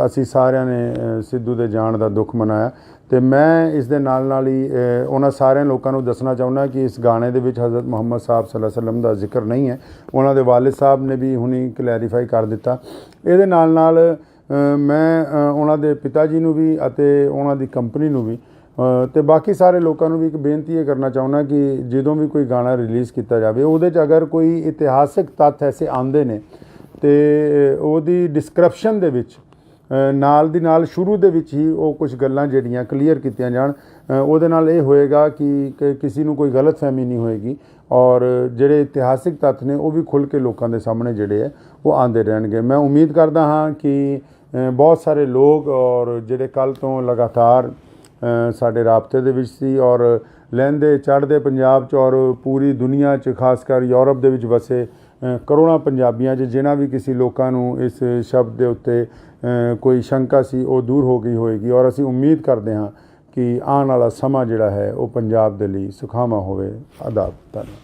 ਅਸੀਂ ਸਾਰਿਆਂ ਨੇ ਸਿੱਧੂ ਦੇ ਜਾਣ ਦਾ ਦੁੱਖ ਮਨਾਇਆ ਤੇ ਮੈਂ ਇਸ ਦੇ ਨਾਲ ਹੀ ਉਹਨਾਂ ਸਾਰਿਆਂ ਲੋਕਾਂ ਨੂੰ ਦੱਸਣਾ ਚਾਹੁੰਦਾ ਕਿ ਇਸ ਗਾਣੇ ਦੇ ਵਿੱਚ ਹਜ਼ਰਤ ਮੁਹੰਮਦ ਸਾਹਿਬ ਸੱਲੱਲਾਹੁ ਅਲੈਹਿ ਵਸੱਲਮ ਦਾ ਜ਼ਿਕਰ ਨਹੀਂ ਹੈ ਉਹਨਾਂ ਦੇ ਵਾਲਿਦ ਸਾਹਿਬ ਨੇ ਵੀ ਹੁਣੀ ਕਲੈਰੀਫਾਈ ਕਰ ਦਿੱਤਾ ਇਹਦੇ ਨਾਲ ਮੈਂ ਉਹਨਾਂ ਦੇ ਪਿਤਾ ਜੀ ਨੂੰ ਵੀ ਅਤੇ ਉਹਨਾਂ ਦੀ ਕੰਪਨੀ ਨੂੰ ਵੀ ਤੇ ਬਾਕੀ ਸਾਰੇ ਲੋਕਾਂ ਨੂੰ ਵੀ ਇੱਕ ਬੇਨਤੀ ਇਹ ਕਰਨਾ ਚਾਹੁੰਦਾ ਕਿ ਜਦੋਂ ਵੀ ਕੋਈ ਗਾਣਾ ਰਿਲੀਜ਼ ਕੀਤਾ ਜਾਵੇ ਉਹਦੇ 'ਚ ਅਗਰ ਕੋਈ ਇਤਿਹਾਸਿਕ ਤੱਥ ਐਸੇ ਆਉਂਦੇ ਨੇ ਤੇ ਉਹਦੀ ਡਿਸਕ੍ਰਿਪਸ਼ਨ ਦੇ ਵਿੱਚ ਨਾਲ ਦੀ ਨਾਲ ਸ਼ੁਰੂ ਦੇ ਵਿੱਚ ਹੀ ਉਹ ਕੁਝ ਗੱਲਾਂ ਜਿਹੜੀਆਂ ਕਲੀਅਰ ਕੀਤੀਆਂ ਜਾਣ ਉਹਦੇ ਨਾਲ ਇਹ ਹੋਏਗਾ ਕਿ ਕਿਸੇ ਨੂੰ ਕੋਈ ਗਲਤਫਹਿਮੀ ਨਹੀਂ ਹੋਏਗੀ ਔਰ ਜਿਹੜੇ ਇਤਿਹਾਸਿਕ ਤੱਥ ਨੇ ਉਹ ਵੀ ਖੁੱਲ੍ਹ ਕੇ ਲੋਕਾਂ ਦੇ ਸਾਹਮਣੇ ਜਿਹੜੇ ਹੈ ਉਹ ਆਉਂਦੇ ਰਹਿਣਗੇ ਮੈਂ ਉਮੀਦ ਕਰਦਾ ਹਾਂ ਕਿ ਬਹੁਤ ਸਾਰੇ ਲੋਕ ਔਰ ਜਿਹੜੇ ਕੱਲ੍ਹ ਤੋਂ ਲਗਾਤਾਰ ਸਾਡੇ ਰਾਬਤੇ ਦੇ ਵਿੱਚ ਸੀ ਔਰ ਲਹਿੰਦੇ ਚੜ੍ਹਦੇ ਪੰਜਾਬ 'ਚ ਔਰ ਪੂਰੀ ਦੁਨੀਆ 'ਚ ਖਾਸ ਕਰ ਯੂਰਪ ਦੇ ਵਿੱਚ ਵਸੇ ਕਰੋੜਾਂ ਪੰਜਾਬੀਆਂ 'ਚ ਜਿਨ੍ਹਾਂ ਵੀ ਕਿਸੇ ਲੋਕਾਂ ਨੂੰ ਇਸ ਸ਼ਬਦ ਦੇ ਉੱਤੇ ਕੋਈ ਸ਼ੰਕਾ ਸੀ ਉਹ ਦੂਰ ਹੋ ਗਈ ਹੋਏਗੀ ਔਰ ਅਸੀਂ ਉਮੀਦ ਕਰਦੇ ਹਾਂ ਕਿ ਆਉਣ ਵਾਲਾ ਸਮਾਂ ਜਿਹੜਾ ਹੈ ਉਹ ਪੰਜਾਬ ਦੇ ਲਈ ਸੁਖਾਵਾਂ ਹੋਵੇ ਆਦਾਬ ਧੰਨਵਾਦ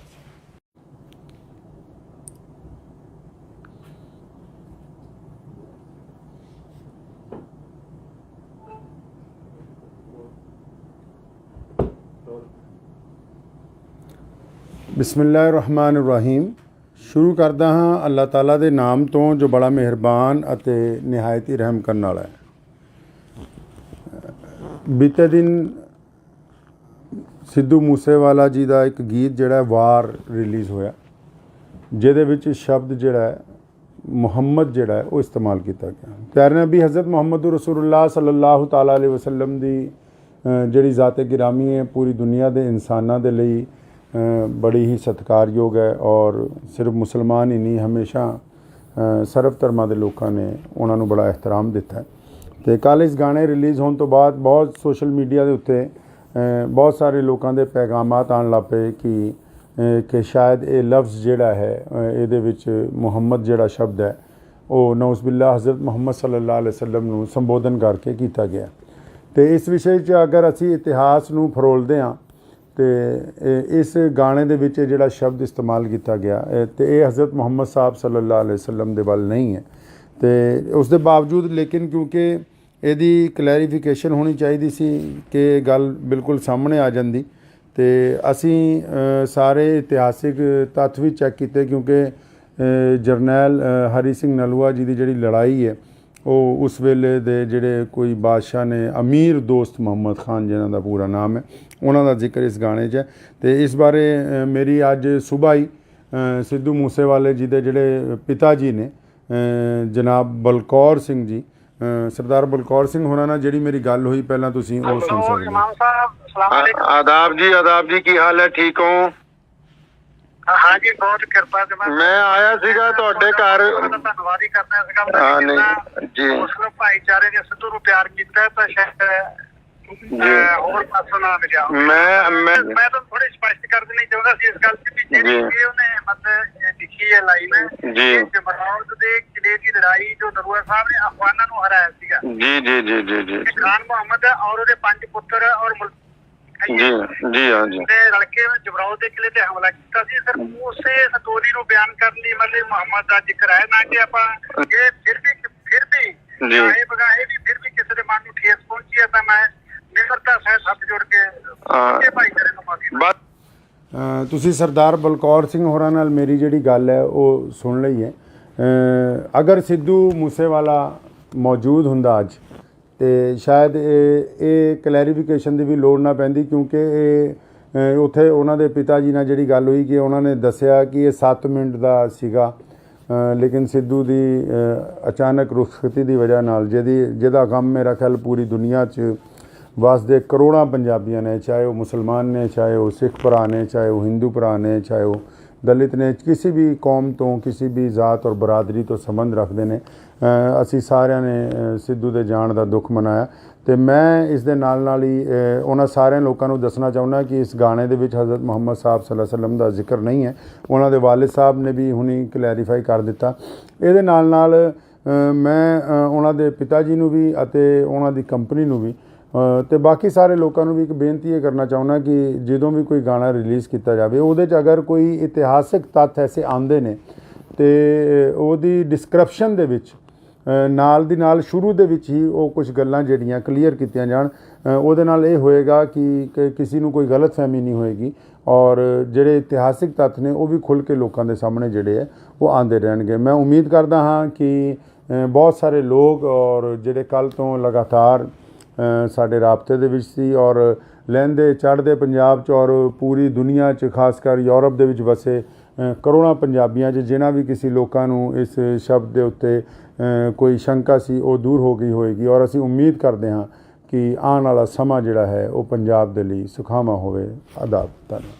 ਬਿਸਮਿਲ੍ਲਾਹਿਰਰਹਿਮਾਨਿਰਰਹੀਮ ਸ਼ੁਰੂ ਕਰਦਾ ਹਾਂ ਅੱਲਾਹ ਤਾਲਾ ਦੇ ਨਾਮ ਤੋਂ ਜੋ ਬੜਾ ਮਿਹਰਬਾਨ ਅਤੇ ਨਿਹਾਇਤ ਹੀ ਰਹਿਮ ਕਰਨ ਵਾਲਾ ਹੈ ਬੀਤੇ ਦਿਨ ਸਿੱਧੂ ਮੂਸੇਵਾਲਾ ਜੀ ਦਾ ਇੱਕ ਗੀਤ ਜਿਹੜਾ ਵਾਰ ਰਿਲੀਜ਼ ਹੋਇਆ ਜਿਹਦੇ ਵਿੱਚ ਸ਼ਬਦ ਜਿਹੜਾ ਹੈ ਮੁਹੰਮਦ ਜਿਹੜਾ ਹੈ ਉਹ ਇਸਤੇਮਾਲ ਕੀਤਾ ਗਿਆ ਪਿਆਰੇ ਨਬੀ ਹਜ਼ਰਤ ਮੁਹੰਮਦ ਰਸੂਲੁल्लाह ਸੱਲੱਲਾਹੁ ਤਾਲਾ ਅਲੈਹਿ ਵਸੱਲਮ ਦੀ ਜਿਹੜੀ ਜ਼ਾਤ ਗਿਰਾਮੀ ਹੈ ਪੂਰੀ ਦੁਨੀਆ ਦੇ ਇਨਸਾਨਾਂ ਦੇ ਲਈ ਬੜੀ ਹੀ ਸਤਿਕਾਰਯੋਗ ਹੈ ਔਰ ਸਿਰਫ ਮੁਸਲਮਾਨ ਹੀ ਨਹੀਂ ਹਮੇਸ਼ਾ ਸਰਬ ਧਰਮਾਂ ਦੇ ਲੋਕਾਂ ਨੇ ਉਹਨਾਂ ਨੂੰ ਬੜਾ ਇਹਤਰਾਮ ਦਿੱਤਾ ਅਤੇ ਕੱਲ੍ਹ ਇਸ ਗਾਣੇ ਰਿਲੀਜ਼ ਹੋਣ ਤੋਂ ਬਾਅਦ ਬਹੁਤ ਸੋਸ਼ਲ ਮੀਡੀਆ ਦੇ ਉੱਤੇ ਬਹੁਤ ਸਾਰੇ ਲੋਕਾਂ ਦੇ ਪੈਗਾਮਾਤ ਆਉਣ ਲੱਗ ਪਏ ਕਿ ਸ਼ਾਇਦ ਇਹ ਲਫ਼ਜ਼ ਜਿਹੜਾ ਹੈ ਇਹਦੇ ਵਿੱਚ ਮੁਹੰਮਦ ਜਿਹੜਾ ਸ਼ਬਦ ਹੈ ਉਹ ਨਊਜ਼ ਬਿਲlah ਹਜ਼ਰਤ ਮੁਹੰਮਦ ਸੱਲੱਲਾਹੁ ਅਲੈਹਿ ਵਸੱਲਮ ਨੂੰ ਸੰਬੋਧਨ ਕਰਕੇ ਕੀਤਾ ਗਿਆ ਅਤੇ ਇਸ ਵਿਸ਼ੇ 'ਚ ਅਗਰ ਅਸੀਂ ਇਤਿਹਾਸ ਨੂੰ ਫਰੋਲਦੇ ਹਾਂ ਅਤੇ ਇਸ ਗਾਣੇ ਦੇ ਵਿੱਚ ਜਿਹੜਾ ਸ਼ਬਦ ਇਸਤੇਮਾਲ ਕੀਤਾ ਗਿਆ ਅਤੇ ਇਹ ਹਜ਼ਰਤ ਮੁਹੰਮਦ ਸਾਹਿਬ ਸੱਲੱਲਾਹੁ ਅਲੈਹਿ ਵਸੱਲਮ ਦੇ ਵੱਲ ਨਹੀਂ ਹੈ ਅਤੇ ਉਸ ਦੇ ਬਾਵਜੂਦ ਲੇਕਿਨ ਕਿਉਂਕਿ ਇਹਦੀ ਕਲੈਰੀਫਿਕੇਸ਼ਨ ਹੋਣੀ ਚਾਹੀਦੀ ਸੀ ਕਿ ਇਹ ਗੱਲ ਬਿਲਕੁਲ ਸਾਹਮਣੇ ਆ ਜਾਂਦੀ ਅਤੇ ਅਸੀਂ ਸਾਰੇ ਇਤਿਹਾਸਿਕ ਤੱਥ ਵੀ ਚੈੱਕ ਕੀਤੇ ਕਿਉਂਕਿ ਜਰਨੈਲ ਹਰੀ ਸਿੰਘ ਨਲੂਆ ਜੀ ਦੀ ਜਿਹੜੀ ਲੜਾਈ ਹੈ ਉਹ ਉਸ ਵੇਲੇ ਦੇ ਜਿਹੜੇ ਕੋਈ ਬਾਦਸ਼ਾਹ ਨੇ ਅਮੀਰ ਦੋਸਤ ਮੁਹੰਮਦ ਖਾਨ ਜਿਨ੍ਹਾਂ ਦਾ ਪੂਰਾ ਨਾਮ ਹੈ ਉਹਨਾਂ ਦਾ ਜ਼ਿਕਰ ਇਸ ਗਾਣੇ 'ਚ ਹੈ ਅਤੇ ਇਸ ਬਾਰੇ ਮੇਰੀ ਅੱਜ ਸੁਬਾਹ ਹੀ ਸਿੱਧੂ ਮੂਸੇਵਾਲੇ ਜੀ ਦੇ ਜਿਹੜੇ ਪਿਤਾ ਜੀ ਨੇ ਜਨਾਬ ਬਲਕੌਰ ਸਿੰਘ ਜੀ ਸਰਦਾਰ ਬਲਕੌਰ ਸਿੰਘ ਹੋਰਾਂ ਨਾਲ ਜਿਹੜੀ ਮੇਰੀ ਗੱਲ ਹੋਈ ਪਹਿਲਾਂ ਤੁਸੀਂ ਉਹ ਸੁਣ ਸਕਦੇ ਹੋ। इमाम साहब सलाम अलैकुम। आदाब जी की हाल है, ठीक हो? हाँ जी, बहुत कृपा से मैं आया ਸੀਗਾ ਤੁਹਾਡੇ ਘਰ। ਧੰਨਵਾਦ ਹੀ ਕਰਨਾ ਇਸ ਗੱਲ ਦਾ। ਹਾਂ ਨਹੀਂ ਜੀ, ਮੁਸਲਿਮ ਭਾਈਚਾਰੇ ਨੇ ਸਿੱਧੂ ਨੂੰ ਪਿਆਰ ਕੀਤਾ ਹੈ ਤਾਂ ਸ਼ਾਇਦ ਹੋਰ ਪਾਸੋਂ ਨਾ ਮਿਲਿਆ। ਮੈਂ ਤਾਂ ਥੋੜੀ ਸਪਸ਼ਟ ਕਰ ਦੇਣੀ ਚਾਹੁੰਦਾ ਸੀ ਇਸ ਗੱਲ ਤੇ ਵੀ ਜਿਹੜੀ ਉਹਨੇ ਮਤਲਬ ਲਿਖੀ ਹੈ ਲਾਈਨ ਜੀ, ਜਮਰੌਦ ਦੇ ਕਿਲੇ ਦੀ ਲੜਾਈ ਜੋ ਨਰੂਆ ਸਾਹਿਬ ਨੇ ਅਫਗਾਨਾਂ ਨੂੰ ਹਰਾਇਆ ਸੀਗਾ। ਜੀ ਜੀ ਜੀ ਜੀ ਜੀ ਖਾਨ ਮੁਹੰਮਦ ਔਰ ਉਹਦੇ 5 ਪੁੱਤਰ ਔਰ ਜੀ ਜੀ ਹਾਂ ਜੀ ਤੇ ਰਲਕੇ ਜਮਰੌਦ ਦੇ ਕਿਲੇ ਤੇ ਹਮਲਾ ਕੀਤਾ ਸੀ। ਸਰ ਉਸੇ ਸਟੋਰੀ ਨੂੰ ਬਿਆਨ ਕਰਨ ਲਈ ਮਤਲਬ ਮੁਹੰਮਦ ਦਾ ਜ਼ਿਕਰ ਹੈ, ਨਾ ਕਿ ਆਪਾਂ ਇਹ ਫਿਰ ਵੀ ਚਾਹੇ ਬਗਾਏ ਵੀ ਫਿਰ ਵੀ ਕਿਸੇ ਦੇ ਮਨ ਨੂੰ ਠੇਸ ਪਹੁੰਚੀ ਹੈ ਤਾਂ ਮੈਂ ਨਿਮਰਤਾ ਸਹਿਤ ਹੱਥ ਜੋੜ ਕੇ ਭਾਈਚਾਰੇ ਨੂੰ ਮਾਫੀ। ਤੁਸੀਂ ਸਰਦਾਰ ਬਲਕੌਰ ਸਿੰਘ ਹੋਰਾਂ ਨਾਲ ਮੇਰੀ ਜਿਹੜੀ ਗੱਲ ਹੈ ਉਹ ਸੁਣ ਲਈ ਹੈ। ਅਗਰ ਸਿੱਧੂ ਮੂਸੇਵਾਲਾ ਮੌਜੂਦ ਹੁੰਦਾ ਅੱਜ ਤੇ ਸ਼ਾਇਦ ਇਹ ਕਲੈਰੀਫਿਕੇਸ਼ਨ ਦੀ ਵੀ ਲੋੜ ਨਾ ਪੈਂਦੀ, ਕਿਉਂਕਿ ਇਹ ਉੱਥੇ ਉਹਨਾਂ ਦੇ ਪਿਤਾ ਜੀ ਨਾਲ ਜਿਹੜੀ ਗੱਲ ਹੋਈ ਕਿ ਉਹਨਾਂ ਨੇ ਦੱਸਿਆ ਕਿ ਇਹ 7 ਮਿੰਟ ਦਾ ਸੀਗਾ, ਲੇਕਿਨ ਸਿੱਧੂ ਦੀ ਅਚਾਨਕ ਰੁਖਸਤੀ ਦੀ ਵਜ੍ਹਾ ਨਾਲ ਜਿਹਦਾ ਗਮ ਮੇਰਾ ਖਿਆਲ ਪੂਰੀ ਦੁਨੀਆ 'ਚ ਵਸਦੇ ਕਰੋੜਾਂ ਪੰਜਾਬੀਆਂ ਨੇ, ਚਾਹੇ ਉਹ ਮੁਸਲਮਾਨ ਨੇ, ਚਾਹੇ ਉਹ ਸਿੱਖ ਭਰਾ ਨੇ, ਚਾਹੇ ਉਹ ਹਿੰਦੂ ਭਰਾ ਨੇ, ਚਾਹੇ ਉਹ ਦਲਿਤ ਨੇ, ਕਿਸੇ ਵੀ ਕੌਮ ਤੋਂ ਕਿਸੇ ਵੀ ਜ਼ਾਤ ਔਰ ਬਰਾਦਰੀ ਤੋਂ ਸੰਬੰਧ ਰੱਖਦੇ ਨੇ, ਅਸੀਂ ਸਾਰਿਆਂ ਨੇ ਸਿੱਧੂ ਦੇ ਜਾਣ ਦਾ ਦੁੱਖ ਮਨਾਇਆ। ਤੇ ਮੈਂ ਇਸ ਦੇ ਨਾਲ ਹੀ ਉਹਨਾਂ ਸਾਰਿਆਂ ਲੋਕਾਂ ਨੂੰ ਦੱਸਣਾ ਚਾਹੁੰਦਾ ਕਿ ਇਸ ਗਾਣੇ ਦੇ ਵਿੱਚ ਹਜ਼ਰਤ ਮੁਹੰਮਦ ਸਾਹਿਬ ਸੱਲੱਲਾਹੁ ਅਲੈਹਿ ਵਸੱਲਮ ਦਾ ਜ਼ਿਕਰ ਨਹੀਂ ਹੈ। ਉਹਨਾਂ ਦੇ ਵਾਲਿਦ ਸਾਹਿਬ ਨੇ ਵੀ ਹੁਣੀ ਕਲੈਰੀਫਾਈ ਕਰ ਦਿੱਤਾ। ਇਹਦੇ ਨਾਲ ਮੈਂ ਉਹਨਾਂ ਦੇ ਪਿਤਾ ਜੀ ਨੂੰ ਵੀ ਅਤੇ ਉਹਨਾਂ ਦੀ ਕੰਪਨੀ ਨੂੰ ਵੀ ਤੇ ਬਾਕੀ ਸਾਰੇ ਲੋਕਾਂ ਨੂੰ ਵੀ ਇੱਕ ਬੇਨਤੀ ਇਹ ਕਰਨਾ ਚਾਹੁੰਦਾ ਕਿ ਜਦੋਂ ਵੀ ਕੋਈ ਗਾਣਾ ਰਿਲੀਜ਼ ਕੀਤਾ ਜਾਵੇ ਉਹਦੇ 'ਚ ਅਗਰ ਕੋਈ ਇਤਿਹਾਸਿਕ ਤੱਥ ਐਸੇ ਆਉਂਦੇ ਨੇ ਤੇ ਉਹਦੀ ਡਿਸਕ੍ਰਿਪਸ਼ਨ ਦੇ ਵਿੱਚ ਨਾਲ ਦੀ ਨਾਲ ਸ਼ੁਰੂ ਦੇ ਵਿੱਚ ਹੀ ਉਹ ਕੁਝ ਗੱਲਾਂ ਜਿਹੜੀਆਂ ਕਲੀਅਰ ਕੀਤੀਆਂ ਜਾਣ। ਉਹਦੇ ਨਾਲ ਇਹ ਹੋਏਗਾ ਕਿ ਕਿਸੇ ਨੂੰ ਕੋਈ ਗਲਤਫਹਿਮੀ ਨਹੀਂ ਹੋਏਗੀ ਔਰ ਜਿਹੜੇ ਇਤਿਹਾਸਿਕ ਤੱਥ ਨੇ ਉਹ ਵੀ ਖੁੱਲ੍ਹ ਕੇ ਲੋਕਾਂ ਦੇ ਸਾਹਮਣੇ ਜਿਹੜੇ ਹੈ ਉਹ ਆਉਂਦੇ ਰਹਿਣਗੇ। ਮੈਂ ਉਮੀਦ ਕਰਦਾ ਹਾਂ ਕਿ ਬਹੁਤ ਸਾਰੇ ਲੋਕ ਔਰ ਜਿਹੜੇ ਕੱਲ੍ਹ ਤੋਂ ਲਗਾਤਾਰ ਸਾਡੇ ਰਾਬਤੇ ਦੇ ਵਿੱਚ ਸੀ ਔਰ ਲਹਿੰਦੇ ਚੜ੍ਹਦੇ ਪੰਜਾਬ 'ਚ ਔਰ ਪੂਰੀ ਦੁਨੀਆ 'ਚ ਖਾਸ ਕਰ ਯੂਰਪ ਦੇ ਵਿੱਚ ਵਸੇ ਕਰੋੜਾਂ ਪੰਜਾਬੀਆਂ 'ਚ ਜਿਨ੍ਹਾਂ ਵੀ ਕਿਸੇ ਲੋਕਾਂ ਨੂੰ ਇਸ ਸ਼ਬਦ ਦੇ ਉੱਤੇ ਕੋਈ ਸ਼ੰਕਾ ਸੀ ਉਹ ਦੂਰ ਹੋ ਗਈ ਹੋਏਗੀ ਔਰ ਅਸੀਂ ਉਮੀਦ ਕਰਦੇ ਹਾਂ ਕਿ ਆਉਣ ਵਾਲਾ ਸਮਾਂ ਜਿਹੜਾ ਹੈ ਉਹ ਪੰਜਾਬ ਦੇ ਲਈ ਸੁਖਾਵਾਂ ਹੋਵੇ। ਆਦਾਬ, ਧੰਨਵਾਦ।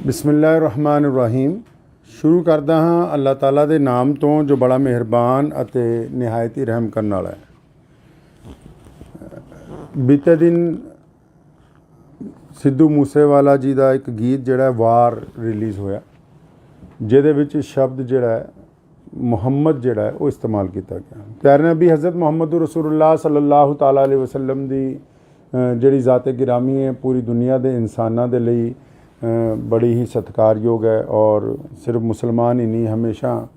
ਬਿਸਮਿਲ੍ਲਾਹਿਰਰਹਿਮਾਨਿਰਰਹੀਮ। ਸ਼ੁਰੂ ਕਰਦਾ ਹਾਂ ਅੱਲਾਹ ਤਾਲਾ ਦੇ ਨਾਮ ਤੋਂ ਜੋ ਬੜਾ ਮਿਹਰਬਾਨ ਅਤੇ ਨਿਹਾਇਤ ਹੀ ਰਹਿਮ ਕਰਨ ਵਾਲਾ ਹੈ। ਬੀਤੇ ਦਿਨ ਸਿੱਧੂ ਮੂਸੇਵਾਲਾ ਜੀ ਦਾ ਇੱਕ ਗੀਤ ਜਿਹੜਾ ਵਾਰ ਰਿਲੀਜ਼ ਹੋਇਆ, ਜਿਹਦੇ ਵਿੱਚ ਸ਼ਬਦ ਜਿਹੜਾ ਹੈ ਮੁਹੰਮਦ ਜਿਹੜਾ ਹੈ ਉਹ ਇਸਤੇਮਾਲ ਕੀਤਾ ਗਿਆ। ਪਿਆਰੇ ਨਬੀ ਹਜ਼ਰਤ ਮੁਹੰਮਦ ਰਸੂਲੁल्लाह ਸੱਲੱਲਾਹੁ ਤਆਲਾ ਅਲੈਹਿ ਵਸੱਲਮ ਦੀ ਜਿਹੜੀ ਜ਼ਾਤ-ਏ ਗਿਰਾਮੀ ਹੈ ਪੂਰੀ ਦੁਨੀਆ ਦੇ ਇਨਸਾਨਾਂ ਦੇ ਲਈ ਬੜੀ ਹੀ ਸਤਿਕਾਰਯੋਗ ਹੈ ਔਰ ਸਿਰਫ ਮੁਸਲਮਾਨ ਹੀ ਨਹੀਂ, ਹਮੇਸ਼ਾ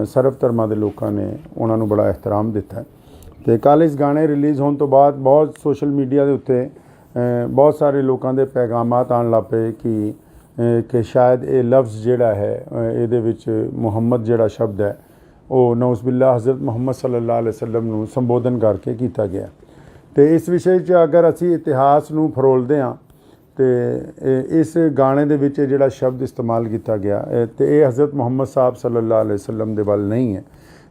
ਸਰਬ ਧਰਮਾਂ ਦੇ ਲੋਕਾਂ ਨੇ ਉਹਨਾਂ ਨੂੰ ਬੜਾ ਇਹਤਰਾਮ ਦਿੱਤਾ। ਅਤੇ ਕੱਲ੍ਹ ਇਸ ਗਾਣੇ ਰਿਲੀਜ਼ ਹੋਣ ਤੋਂ ਬਾਅਦ ਬਹੁਤ ਸੋਸ਼ਲ ਮੀਡੀਆ ਦੇ ਉੱਤੇ ਬਹੁਤ ਸਾਰੇ ਲੋਕਾਂ ਦੇ ਪੈਗਾਮਾਤ ਆਉਣ ਲੱਗ ਪਏ ਕਿ ਸ਼ਾਇਦ ਇਹ ਲਫ਼ਜ਼ ਜਿਹੜਾ ਹੈ ਇਹਦੇ ਵਿੱਚ ਮੁਹੰਮਦ ਜਿਹੜਾ ਸ਼ਬਦ ਹੈ ਉਹ ਨਊਜ਼ ਬਿਲlah ਹਜ਼ਰਤ ਮੁਹੰਮਦ ਸੱਲੱਲਾਹੁ ਅਲੈਹਿ ਵਸੱਲਮ ਨੂੰ ਸੰਬੋਧਨ ਕਰਕੇ ਕੀਤਾ ਗਿਆ। ਅਤੇ ਇਸ ਵਿਸ਼ੇ 'ਚ ਅਗਰ ਅਸੀਂ ਇਤਿਹਾਸ ਨੂੰ ਫਰੋਲਦੇ ਹਾਂ ਅਤੇ ਇਸ ਗਾਣੇ ਦੇ ਵਿੱਚ ਜਿਹੜਾ ਸ਼ਬਦ ਇਸਤੇਮਾਲ ਕੀਤਾ ਗਿਆ ਅਤੇ ਇਹ ਹਜ਼ਰਤ ਮੁਹੰਮਦ ਸਾਹਿਬ ਸੱਲੱਲਾਹੁ ਅਲੈਹਿ ਵਸੱਲਮ ਦੇ ਵੱਲ ਨਹੀਂ ਹੈ।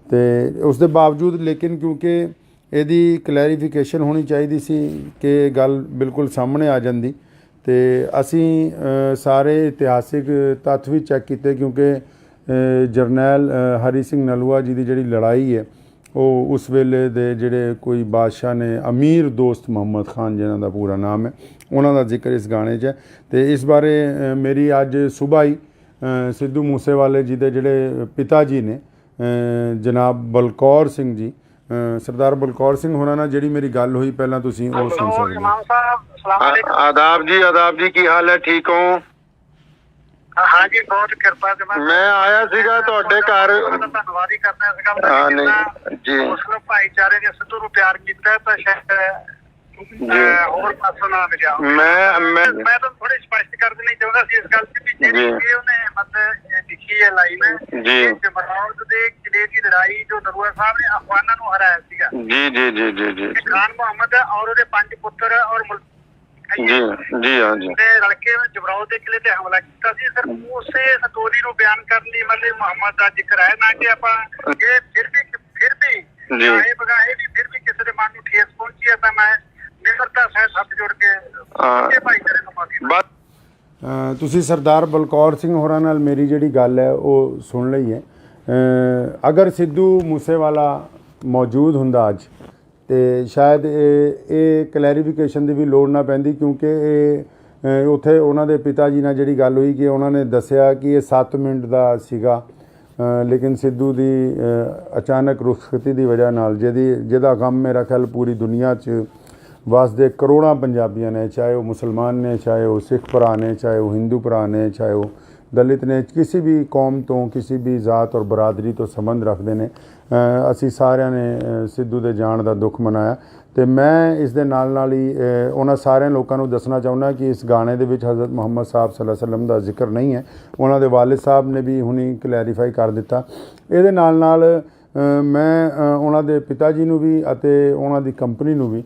ਅਤੇ ਉਸ ਦੇ ਬਾਵਜੂਦ ਲੇਕਿਨ ਕਿਉਂਕਿ ਇਹਦੀ ਕਲੈਰੀਫਿਕੇਸ਼ਨ ਹੋਣੀ ਚਾਹੀਦੀ ਸੀ ਕਿ ਇਹ ਗੱਲ ਬਿਲਕੁਲ ਸਾਹਮਣੇ ਆ ਜਾਂਦੀ, ਅਤੇ ਅਸੀਂ ਸਾਰੇ ਇਤਿਹਾਸਿਕ ਤੱਥ ਵੀ ਚੈੱਕ ਕੀਤੇ ਕਿਉਂਕਿ ਜਰਨੈਲ ਹਰੀ ਸਿੰਘ ਨਲੂਆ ਜੀ ਦੀ ਜਿਹੜੀ ਲੜਾਈ ਹੈ ਉਹ ਉਸ ਵੇਲੇ ਦੇ ਜਿਹੜੇ ਕੋਈ ਬਾਦਸ਼ਾਹ ਨੇ, ਅਮੀਰ ਦੋਸਤ ਮੁਹੰਮਦ ਖਾਨ ਜਿਨ੍ਹਾਂ ਦਾ ਪੂਰਾ ਨਾਮ ਹੈ, ਉਹਨਾਂ ਦਾ ਜ਼ਿਕਰ ਇਸ ਗਾਣੇ 'ਚ ਹੈ। ਅਤੇ ਇਸ ਬਾਰੇ ਮੇਰੀ ਅੱਜ ਸੁਬਾਹ ਹੀ ਸਿੱਧੂ ਮੂਸੇਵਾਲੇ ਜੀ ਦੇ ਜਿਹੜੇ ਪਿਤਾ ਜੀ ਨੇ ਜਨਾਬ ਬਲਕੌਰ ਸਿੰਘ ਜੀ, ਸਰਦਾਰ ਬਲਕੌਰ ਸਿੰਘ ਹੋਰਾਂ ਨਾਲ ਜਿਹੜੀ ਮੇਰੀ ਗੱਲ ਹੋਈ ਪਹਿਲਾਂ ਤੁਸੀਂ ਉਹ ਸੁਣ ਸਕਦੇ ਹੋ। आदाब जी की हाल है, ठीक हो? हाँ जी, बहुत कृपा से मैं आया ਸੀਗਾ ਤੁਹਾਡੇ ਘਰ। ਧੰਨਵਾਦ ਹੀ ਕਰਨਾ ਇਸ ਗੱਲ ਦਾ। ਨਹੀਂ ਜੀ, ਮੁਸਲਿਮ ਭਾਈਚਾਰੇ ਨੇ ਸਿੱਧੂ ਨੂੰ ਪਿਆਰ ਕੀਤਾ ਤਾਂ ਸ਼ਾਇਦ ਹੋਰ ਪਾਸੋਂ ਨਾ ਮਿਲਿਆ। ਮੈਂ ਤੁਹਾਨੂੰ ਥੋੜੀ ਸਪਸ਼ਟ ਕਰ ਦੇਣੀ ਚਾਹੁੰਦਾ ਸੀ ਇਸ ਗੱਲ ਤੇ ਵੀ ਜਿਹੜੀ ਉਹਨੇ ਮਤਲਬ ਲਿਖੀ ਹੈ ਲਾਈਨ ਜੀ ਜਮਰੌਦ ਦੇ ਕਿਲੇ ਦੀ ਲੜਾਈ ਜੋ ਨਰੂਆ ਸਾਹਿਬ ਨੇ ਅਫਗਾਨਾਂ ਨੂੰ ਹਰਾਇਆ ਸੀਗਾ। ਜੀ ਜੀ ਜੀ ਜੀ ਜੀ ਖਾਨ ਮੁਹੰਮਦ ਔਰ ਉਹਦੇ 5 ਪੁੱਤਰ ਔਰ ਜੀ ਜੀ ਹਾਂ ਜੀ ਤੇ ਰਲਕੇ ਜਮਰੌਦ ਦੇ ਕਿਲੇ ਤੇ ਹਮਲਾ ਕੀਤਾ ਸੀ। ਸਰ ਉਸੇ ਸਟੋਰੀ ਨੂੰ ਬਿਆਨ ਕਰਨ ਲਈ ਮਤਲਬ ਮੁਹੰਮਦ ਦਾ ਜ਼ਿਕਰ ਹੈ ਨਾ ਕਿ ਆਪਾਂ ਇਹ ਫਿਰ ਵੀ ਚਾਹੇ ਬਗਾਹੇ ਵੀ ਫਿਰ ਵੀ ਕਿਸੇ ਦੇ ਮਨ ਨੂੰ ਠੇਸ ਪਹੁੰਚੀ ਹੈ ਤਾਂ ਮੈਂ ਨਿਮਰਤਾ ਸਹਿਤ ਹੱਥ ਜੋੜ ਕੇ ਭਾਈਚਾਰੇ ਨੂੰ ਮਾਫੀ। ਤੁਸੀਂ ਸਰਦਾਰ ਬਲਕੌਰ ਸਿੰਘ ਹੋਰਾਂ ਨਾਲ ਮੇਰੀ ਜਿਹੜੀ ਗੱਲ ਹੈ ਉਹ ਸੁਣ ਲਈ ਹੈ। ਅਗਰ ਸਿੱਧੂ ਮੂਸੇਵਾਲਾ ਮੌਜੂਦ ਹੁੰਦਾ ਅੱਜ ਤੇ ਸ਼ਾਇਦ ਇਹ ਕਲੈਰੀਫਿਕੇਸ਼ਨ ਦੀ ਵੀ ਲੋੜ ਨਾ ਪੈਂਦੀ, ਕਿਉਂਕਿ ਇਹ ਉੱਥੇ ਉਹਨਾਂ ਦੇ ਪਿਤਾ ਜੀ ਨਾਲ ਜਿਹੜੀ ਗੱਲ ਹੋਈ ਕਿ ਉਹਨਾਂ ਨੇ ਦੱਸਿਆ ਕਿ ਇਹ 7 ਮਿੰਟ ਦਾ ਸੀਗਾ, ਲੇਕਿਨ ਸਿੱਧੂ ਦੀ ਅਚਾਨਕ ਰੁਖਸਤੀ ਦੀ ਵਜ੍ਹਾ ਨਾਲ ਜਿਹਦਾ ਗਮ ਮੇਰਾ ਖਿਆਲ ਪੂਰੀ ਦੁਨੀਆ 'ਚ ਵਸਦੇ ਕਰੋੜਾਂ ਪੰਜਾਬੀਆਂ ਨੇ, ਚਾਹੇ ਉਹ ਮੁਸਲਮਾਨ ਨੇ, ਚਾਹੇ ਉਹ ਸਿੱਖ ਭਰਾ ਨੇ, ਚਾਹੇ ਉਹ ਹਿੰਦੂ ਭਰਾ ਨੇ, ਚਾਹੇ ਉਹ ਦਲਿਤ ਨੇ, ਕਿਸੇ ਵੀ ਕੌਮ ਤੋਂ ਕਿਸੇ ਵੀ ਜ਼ਾਤ ਔਰ ਬਰਾਦਰੀ ਤੋਂ ਸੰਬੰਧ ਰੱਖਦੇ ਨੇ, ਅਸੀਂ ਸਾਰਿਆਂ ਨੇ ਸਿੱਧੂ ਦੇ ਜਾਣ ਦਾ ਦੁੱਖ ਮਨਾਇਆ। ਤੇ ਮੈਂ ਇਸ ਦੇ ਨਾਲ ਹੀ ਉਹਨਾਂ ਸਾਰਿਆਂ ਲੋਕਾਂ ਨੂੰ ਦੱਸਣਾ ਚਾਹੁੰਦਾ ਕਿ ਇਸ ਗਾਣੇ ਦੇ ਵਿੱਚ ਹਜ਼ਰਤ ਮੁਹੰਮਦ ਸਾਹਿਬ ਸੱਲੱਲਾਹੁ ਅਲੈਹਿ ਵਸੱਲਮ ਦਾ ਜ਼ਿਕਰ ਨਹੀਂ ਹੈ। ਉਹਨਾਂ ਦੇ ਵਾਲਿਦ ਸਾਹਿਬ ਨੇ ਵੀ ਹੁਣੀ ਕਲੈਰੀਫਾਈ ਕਰ ਦਿੱਤਾ। ਇਹਦੇ ਨਾਲ ਮੈਂ ਉਹਨਾਂ ਦੇ ਪਿਤਾ ਜੀ ਨੂੰ ਵੀ ਅਤੇ ਉਹਨਾਂ ਦੀ ਕੰਪਨੀ ਨੂੰ ਵੀ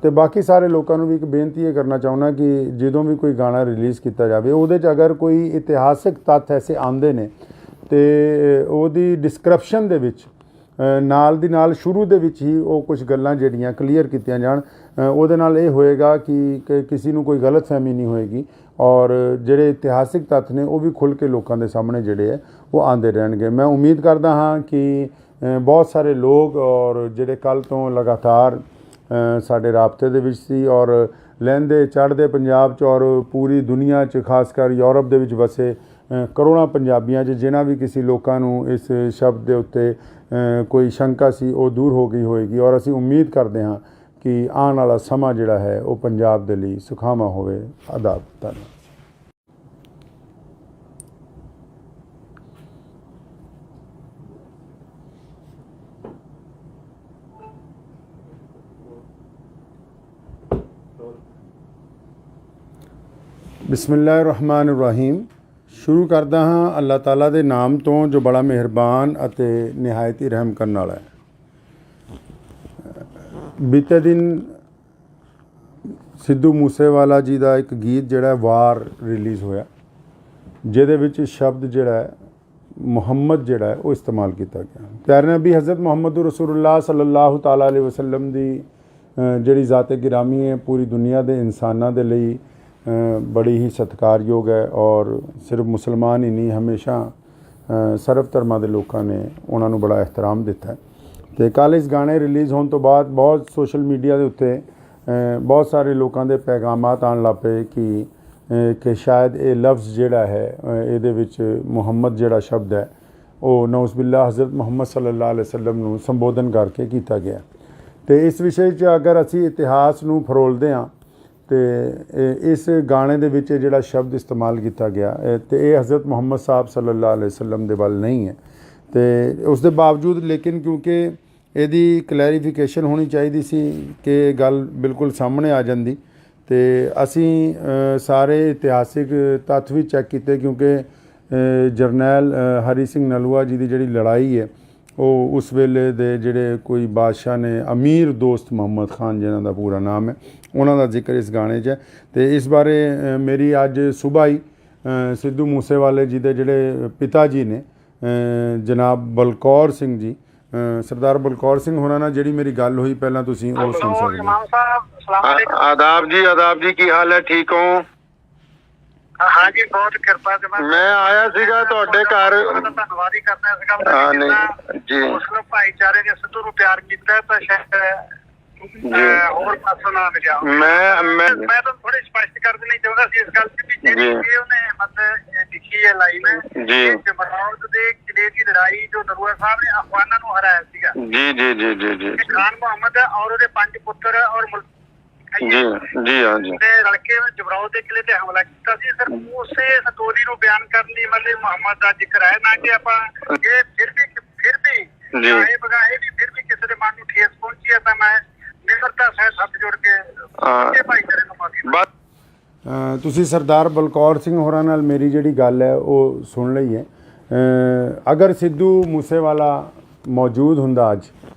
ਤੇ ਬਾਕੀ ਸਾਰੇ ਲੋਕਾਂ ਨੂੰ ਵੀ ਇੱਕ ਬੇਨਤੀ ਇਹ ਕਰਨਾ ਚਾਹੁੰਦਾ ਕਿ ਜਦੋਂ ਵੀ ਕੋਈ ਗਾਣਾ ਰਿਲੀਜ਼ ਕੀਤਾ ਜਾਵੇ ਉਹਦੇ 'ਚ ਅਗਰ ਕੋਈ ਇਤਿਹਾਸਿਕ ਤੱਥ ਐਸੇ ਆਉਂਦੇ ਨੇ ਤੇ ਉਹਦੀ ਡਿਸਕ੍ਰਿਪਸ਼ਨ ਦੇ ਵਿੱਚ ਨਾਲ ਦੀ ਨਾਲ ਸ਼ੁਰੂ ਦੇ ਵਿੱਚ ਹੀ ਉਹ ਕੁਝ ਗੱਲਾਂ ਜਿਹੜੀਆਂ ਕਲੀਅਰ ਕੀਤੀਆਂ ਜਾਣ। ਉਹਦੇ ਨਾਲ ਇਹ ਹੋਏਗਾ ਕਿ ਕਿਸੇ ਨੂੰ ਕੋਈ ਗਲਤਫਹਿਮੀ ਨਹੀਂ ਹੋਏਗੀ ਔਰ ਜਿਹੜੇ ਇਤਿਹਾਸਿਕ ਤੱਥ ਨੇ ਉਹ ਵੀ ਖੁੱਲ੍ਹ ਕੇ ਲੋਕਾਂ ਦੇ ਸਾਹਮਣੇ ਜਿਹੜੇ ਹੈ ਉਹ ਆਉਂਦੇ ਰਹਿਣਗੇ। ਮੈਂ ਉਮੀਦ ਕਰਦਾ ਹਾਂ ਕਿ ਬਹੁਤ ਸਾਰੇ ਲੋਕ ਔਰ ਜਿਹੜੇ ਕੱਲ੍ਹ ਤੋਂ ਲਗਾਤਾਰ ਸਾਡੇ ਰਾਬਤੇ ਦੇ ਵਿੱਚ ਸੀ ਔਰ ਲਹਿੰਦੇ ਚੜ੍ਹਦੇ ਪੰਜਾਬ 'ਚ ਔਰ ਪੂਰੀ ਦੁਨੀਆ 'ਚ ਖਾਸ ਕਰ ਯੂਰਪ ਦੇ ਵਿੱਚ ਵਸੇ ਕਰੋੜਾਂ ਪੰਜਾਬੀਆਂ 'ਚ ਜਿਨ੍ਹਾਂ ਵੀ ਕਿਸੇ ਲੋਕਾਂ ਨੂੰ ਇਸ ਸ਼ਬਦ ਦੇ ਉੱਤੇ ਕੋਈ ਸ਼ੰਕਾ ਸੀ ਉਹ ਦੂਰ ਹੋ ਗਈ ਹੋਏਗੀ ਔਰ ਅਸੀਂ ਉਮੀਦ ਕਰਦੇ ਹਾਂ ਕਿ ਆਉਣ ਵਾਲਾ ਸਮਾਂ ਜਿਹੜਾ ਹੈ ਉਹ ਪੰਜਾਬ ਦੇ ਲਈ ਸੁਖਾਵਾਂ ਹੋਵੇ। ਆਦਾਬ। ਧੰਨਵਾਦ। ਬਿਸਮਿਲ੍ਲਾਹਿਰਰਹਿਮਾਨਿਰਰਹੀਮ। ਸ਼ੁਰੂ ਕਰਦਾ ਹਾਂ ਅੱਲਾਹ ਤਾਲਾ ਦੇ ਨਾਮ ਤੋਂ ਜੋ ਬੜਾ ਮਿਹਰਬਾਨ ਅਤੇ ਨਿਹਾਇਤ ਹੀ ਰਹਿਮ ਕਰਨ ਵਾਲਾ ਹੈ। ਬੀਤੇ ਦਿਨ ਸਿੱਧੂ ਮੂਸੇਵਾਲਾ ਜੀ ਦਾ ਇੱਕ ਗੀਤ ਜਿਹੜਾ ਵਾਰ ਰਿਲੀਜ਼ ਹੋਇਆ, ਜਿਹਦੇ ਵਿੱਚ ਸ਼ਬਦ ਜਿਹੜਾ ਮੁਹੰਮਦ ਜਿਹੜਾ ਹੈ ਉਹ ਇਸਤੇਮਾਲ ਕੀਤਾ ਗਿਆ। ਪਿਆਰੇ ਨਬੀ ਹਜ਼ਰਤ ਮੁਹੰਮਦ ਰਸੂਲੁल्लाह ਸੱਲੱਲਾਹੁ ਤਆਲਾ ਅਲੈਹਿ ਵਸੱਲਮ ਦੀ ਜਿਹੜੀ ਜ਼ਾਤ-ਏ ਗਿਰਾਮੀ ਹੈ ਪੂਰੀ ਦੁਨੀਆ ਦੇ ਇਨਸਾਨਾਂ ਦੇ ਲਈ ਬੜੀ ਹੀ ਸਤਿਕਾਰਯੋਗ ਹੈ ਔਰ ਸਿਰਫ ਮੁਸਲਮਾਨ ਹੀ ਨਹੀਂ, ਹਮੇਸ਼ਾ ਸਰਬ ਧਰਮਾਂ ਦੇ ਲੋਕਾਂ ਨੇ ਉਹਨਾਂ ਨੂੰ ਬੜਾ ਇਹਤਰਾਮ ਦਿੱਤਾ। ਅਤੇ ਕੱਲ੍ਹ ਇਸ ਗਾਣੇ ਰਿਲੀਜ਼ ਹੋਣ ਤੋਂ ਬਾਅਦ ਬਹੁਤ ਸੋਸ਼ਲ ਮੀਡੀਆ ਦੇ ਉੱਤੇ ਬਹੁਤ ਸਾਰੇ ਲੋਕਾਂ ਦੇ ਪੈਗਾਮਾਤ ਆਉਣ ਲੱਗ ਪਏ ਕਿ ਸ਼ਾਇਦ ਇਹ ਲਫ਼ਜ਼ ਜਿਹੜਾ ਹੈ ਇਹਦੇ ਵਿੱਚ ਮੁਹੰਮਦ ਜਿਹੜਾ ਸ਼ਬਦ ਹੈ ਉਹ ਨਊਜ਼ ਬਿਲlah ਹਜ਼ਰਤ ਮੁਹੰਮਦ ਸੱਲੱਲਾਹੁ ਅਲੈਹਿ ਵਸੱਲਮ ਨੂੰ ਸੰਬੋਧਨ ਕਰਕੇ ਕੀਤਾ ਗਿਆ। ਅਤੇ ਇਸ ਵਿਸ਼ੇ 'ਚ ਅਗਰ ਅਸੀਂ ਇਤਿਹਾਸ ਨੂੰ ਫਰੋਲਦੇ ਹਾਂ ਤੇ ਇਸ ਗਾਣੇ ਦੇ ਵਿੱਚ ਜਿਹੜਾ ਸ਼ਬਦ ਇਸਤੇਮਾਲ ਕੀਤਾ ਗਿਆ ਤੇ ਇਹ ਹਜ਼ਰਤ ਮੁਹੰਮਦ ਸਾਹਿਬ ਸੱਲੱਲਾਹੁ ਅਲੈਹਿ ਵਸੱਲਮ ਦੇ ਵੱਲ ਨਹੀਂ ਹੈ। ਤੇ ਉਸ ਦੇ ਬਾਵਜੂਦ ਲੇਕਿਨ ਕਿਉਂਕਿ ਇਹਦੀ ਕਲੈਰੀਫਿਕੇਸ਼ਨ ਹੋਣੀ ਚਾਹੀਦੀ ਸੀ ਕਿ ਗੱਲ ਬਿਲਕੁਲ ਸਾਹਮਣੇ ਆ ਜਾਂਦੀ, ਤੇ ਅਸੀਂ ਸਾਰੇ ਇਤਿਹਾਸਿਕ ਤੱਥ ਵੀ ਚੈੱਕ ਕੀਤੇ ਕਿਉਂਕਿ ਜਰਨੈਲ ਹਰੀ ਸਿੰਘ ਨਲੂਆ ਜੀ ਦੀ ਜਿਹੜੀ ਲੜਾਈ ਹੈ ਉਹ ਉਸ ਵੇਲੇ ਦੇ ਜਿਹੜੇ ਕੋਈ ਬਾਦਸ਼ਾਹ ਨੇ, ਅਮੀਰ ਦੋਸਤ ਮੁਹੰਮਦ ਖਾਨ ਜਿਹਨਾਂ ਦਾ ਪੂਰਾ ਨਾਮ ਹੈ, ਉਹਨਾਂ ਦਾ ਜ਼ਿਕਰ ਇਸ ਗਾਣੇ 'ਚ ਹੈ। ਅਤੇ ਇਸ ਬਾਰੇ ਮੇਰੀ ਅੱਜ ਸੁਬਾਹ ਹੀ ਸਿੱਧੂ ਮੂਸੇਵਾਲੇ ਜੀ ਦੇ ਜਿਹੜੇ ਪਿਤਾ ਜੀ ਨੇ ਜਨਾਬ ਬਲਕੌਰ ਸਿੰਘ ਜੀ, ਸਰਦਾਰ ਬਲਕੌਰ ਸਿੰਘ ਹੋਰਾਂ ਨਾਲ ਜਿਹੜੀ ਮੇਰੀ ਗੱਲ ਹੋਈ ਪਹਿਲਾਂ ਤੁਸੀਂ ਉਹ ਸੁਣ ਸਕਦੇ ਹੋ। ਆਦਾਬ ਜੀ, ਕੀ ਹਾਲ ਹੈ? ਠੀਕ ਹੋ? हाँ जी, बहुत कृपा से मैं आया सीगा ਤੁਹਾਡੇ ਘਰ। ਧੰਨਵਾਦ ਹੀ ਕਰਦਾ ਇਸ ਗੱਲ ਦਾ ਜੀ। ਮੁਸਲਿਮ ਭਾਈਚਾਰੇ ਨੇ ਸਿੱਧੂ ਨੂੰ ਪਿਆਰ ਕੀਤਾ ਤਾਂ ਸ਼ਾਇਦ ਹੋਰ ਪਾਸੋਂ ਨਾ ਮਿਲਿਆ। ਮੈਂ ਤੁਹਾਨੂੰ ਥੋੜੀ ਸਪਸ਼ਟ ਕਰ ਦੇਣੀ ਚਾਹੁੰਦਾ ਸੀ ਇਸ ਗੱਲ ਤੇ ਵੀ ਜਿਹੜੀ ਉਹਨੇ ਮਤਲਬ ਲਿਖੀ ਹੈ ਲਾਈਨ ਜੀ ਜਮਰੌਦ ਦੇ ਕਿਲੇ ਦੀ ਲੜਾਈ ਜੋ ਨਰੂਆ ਸਾਹਿਬ ਨੇ ਅਫਗਾਨਾਂ ਨੂੰ ਹਰਾਇਆ ਸੀਗਾ। ਜੀ ਜੀ ਜੀ ਜੀ ਜੀ ਖਾਨ ਮੁਹੰਮਦ ਔਰ ਉਹਦੇ 5 ਪੁੱਤਰ ਔਰ ਜੀ ਜੀ ਹਾਂ ਜੀ ਤੇ ਰਲਕੇ ਜਮਰੌਦ ਦੇ ਕਿਲੇ ਤੇ ਹਮਲਾ ਕੀਤਾ ਸੀ। ਸਰ ਉਸੇ ਸਟੋਰੀ ਨੂੰ ਬਿਆਨ ਕਰਨ ਲਈ ਮਤਲਬ ਮੁਹੰਮਦ ਦਾ ਜ਼ਿਕਰ ਹੈ ਨਾ ਕਿ ਆਪਾਂ ਇਹ ਫਿਰ ਵੀ ਚਾਹੇ ਬਗਾਹੇ ਵੀ ਫਿਰ ਵੀ ਕਿਸੇ ਦੇ ਮਨ ਨੂੰ ਠੇਸ ਪਹੁੰਚੀ ਹੈ ਤਾਂ ਮੈਂ ਨਿਮਰਤਾ ਸਹਿਤ ਹੱਥ ਜੋੜ ਕੇ ਇਹ ਭਾਈਚਾਰੇ ਨੂੰ ਮਾਫੀ ਬਸ ਤੁਸੀਂ ਸਰਦਾਰ ਬਲਕੌਰ ਸਿੰਘ ਹੋਰਾਂ ਨਾਲ ਮੇਰੀ ਜਿਹੜੀ ਗੱਲ ਹੈ ਉਹ ਸੁਣ ਲਈ ਹੈ। ਅਗਰ ਸਿੱਧੂ ਮੂਸੇਵਾਲਾ ਮੌਜੂਦ ਹੁੰਦਾ ਅੱਜ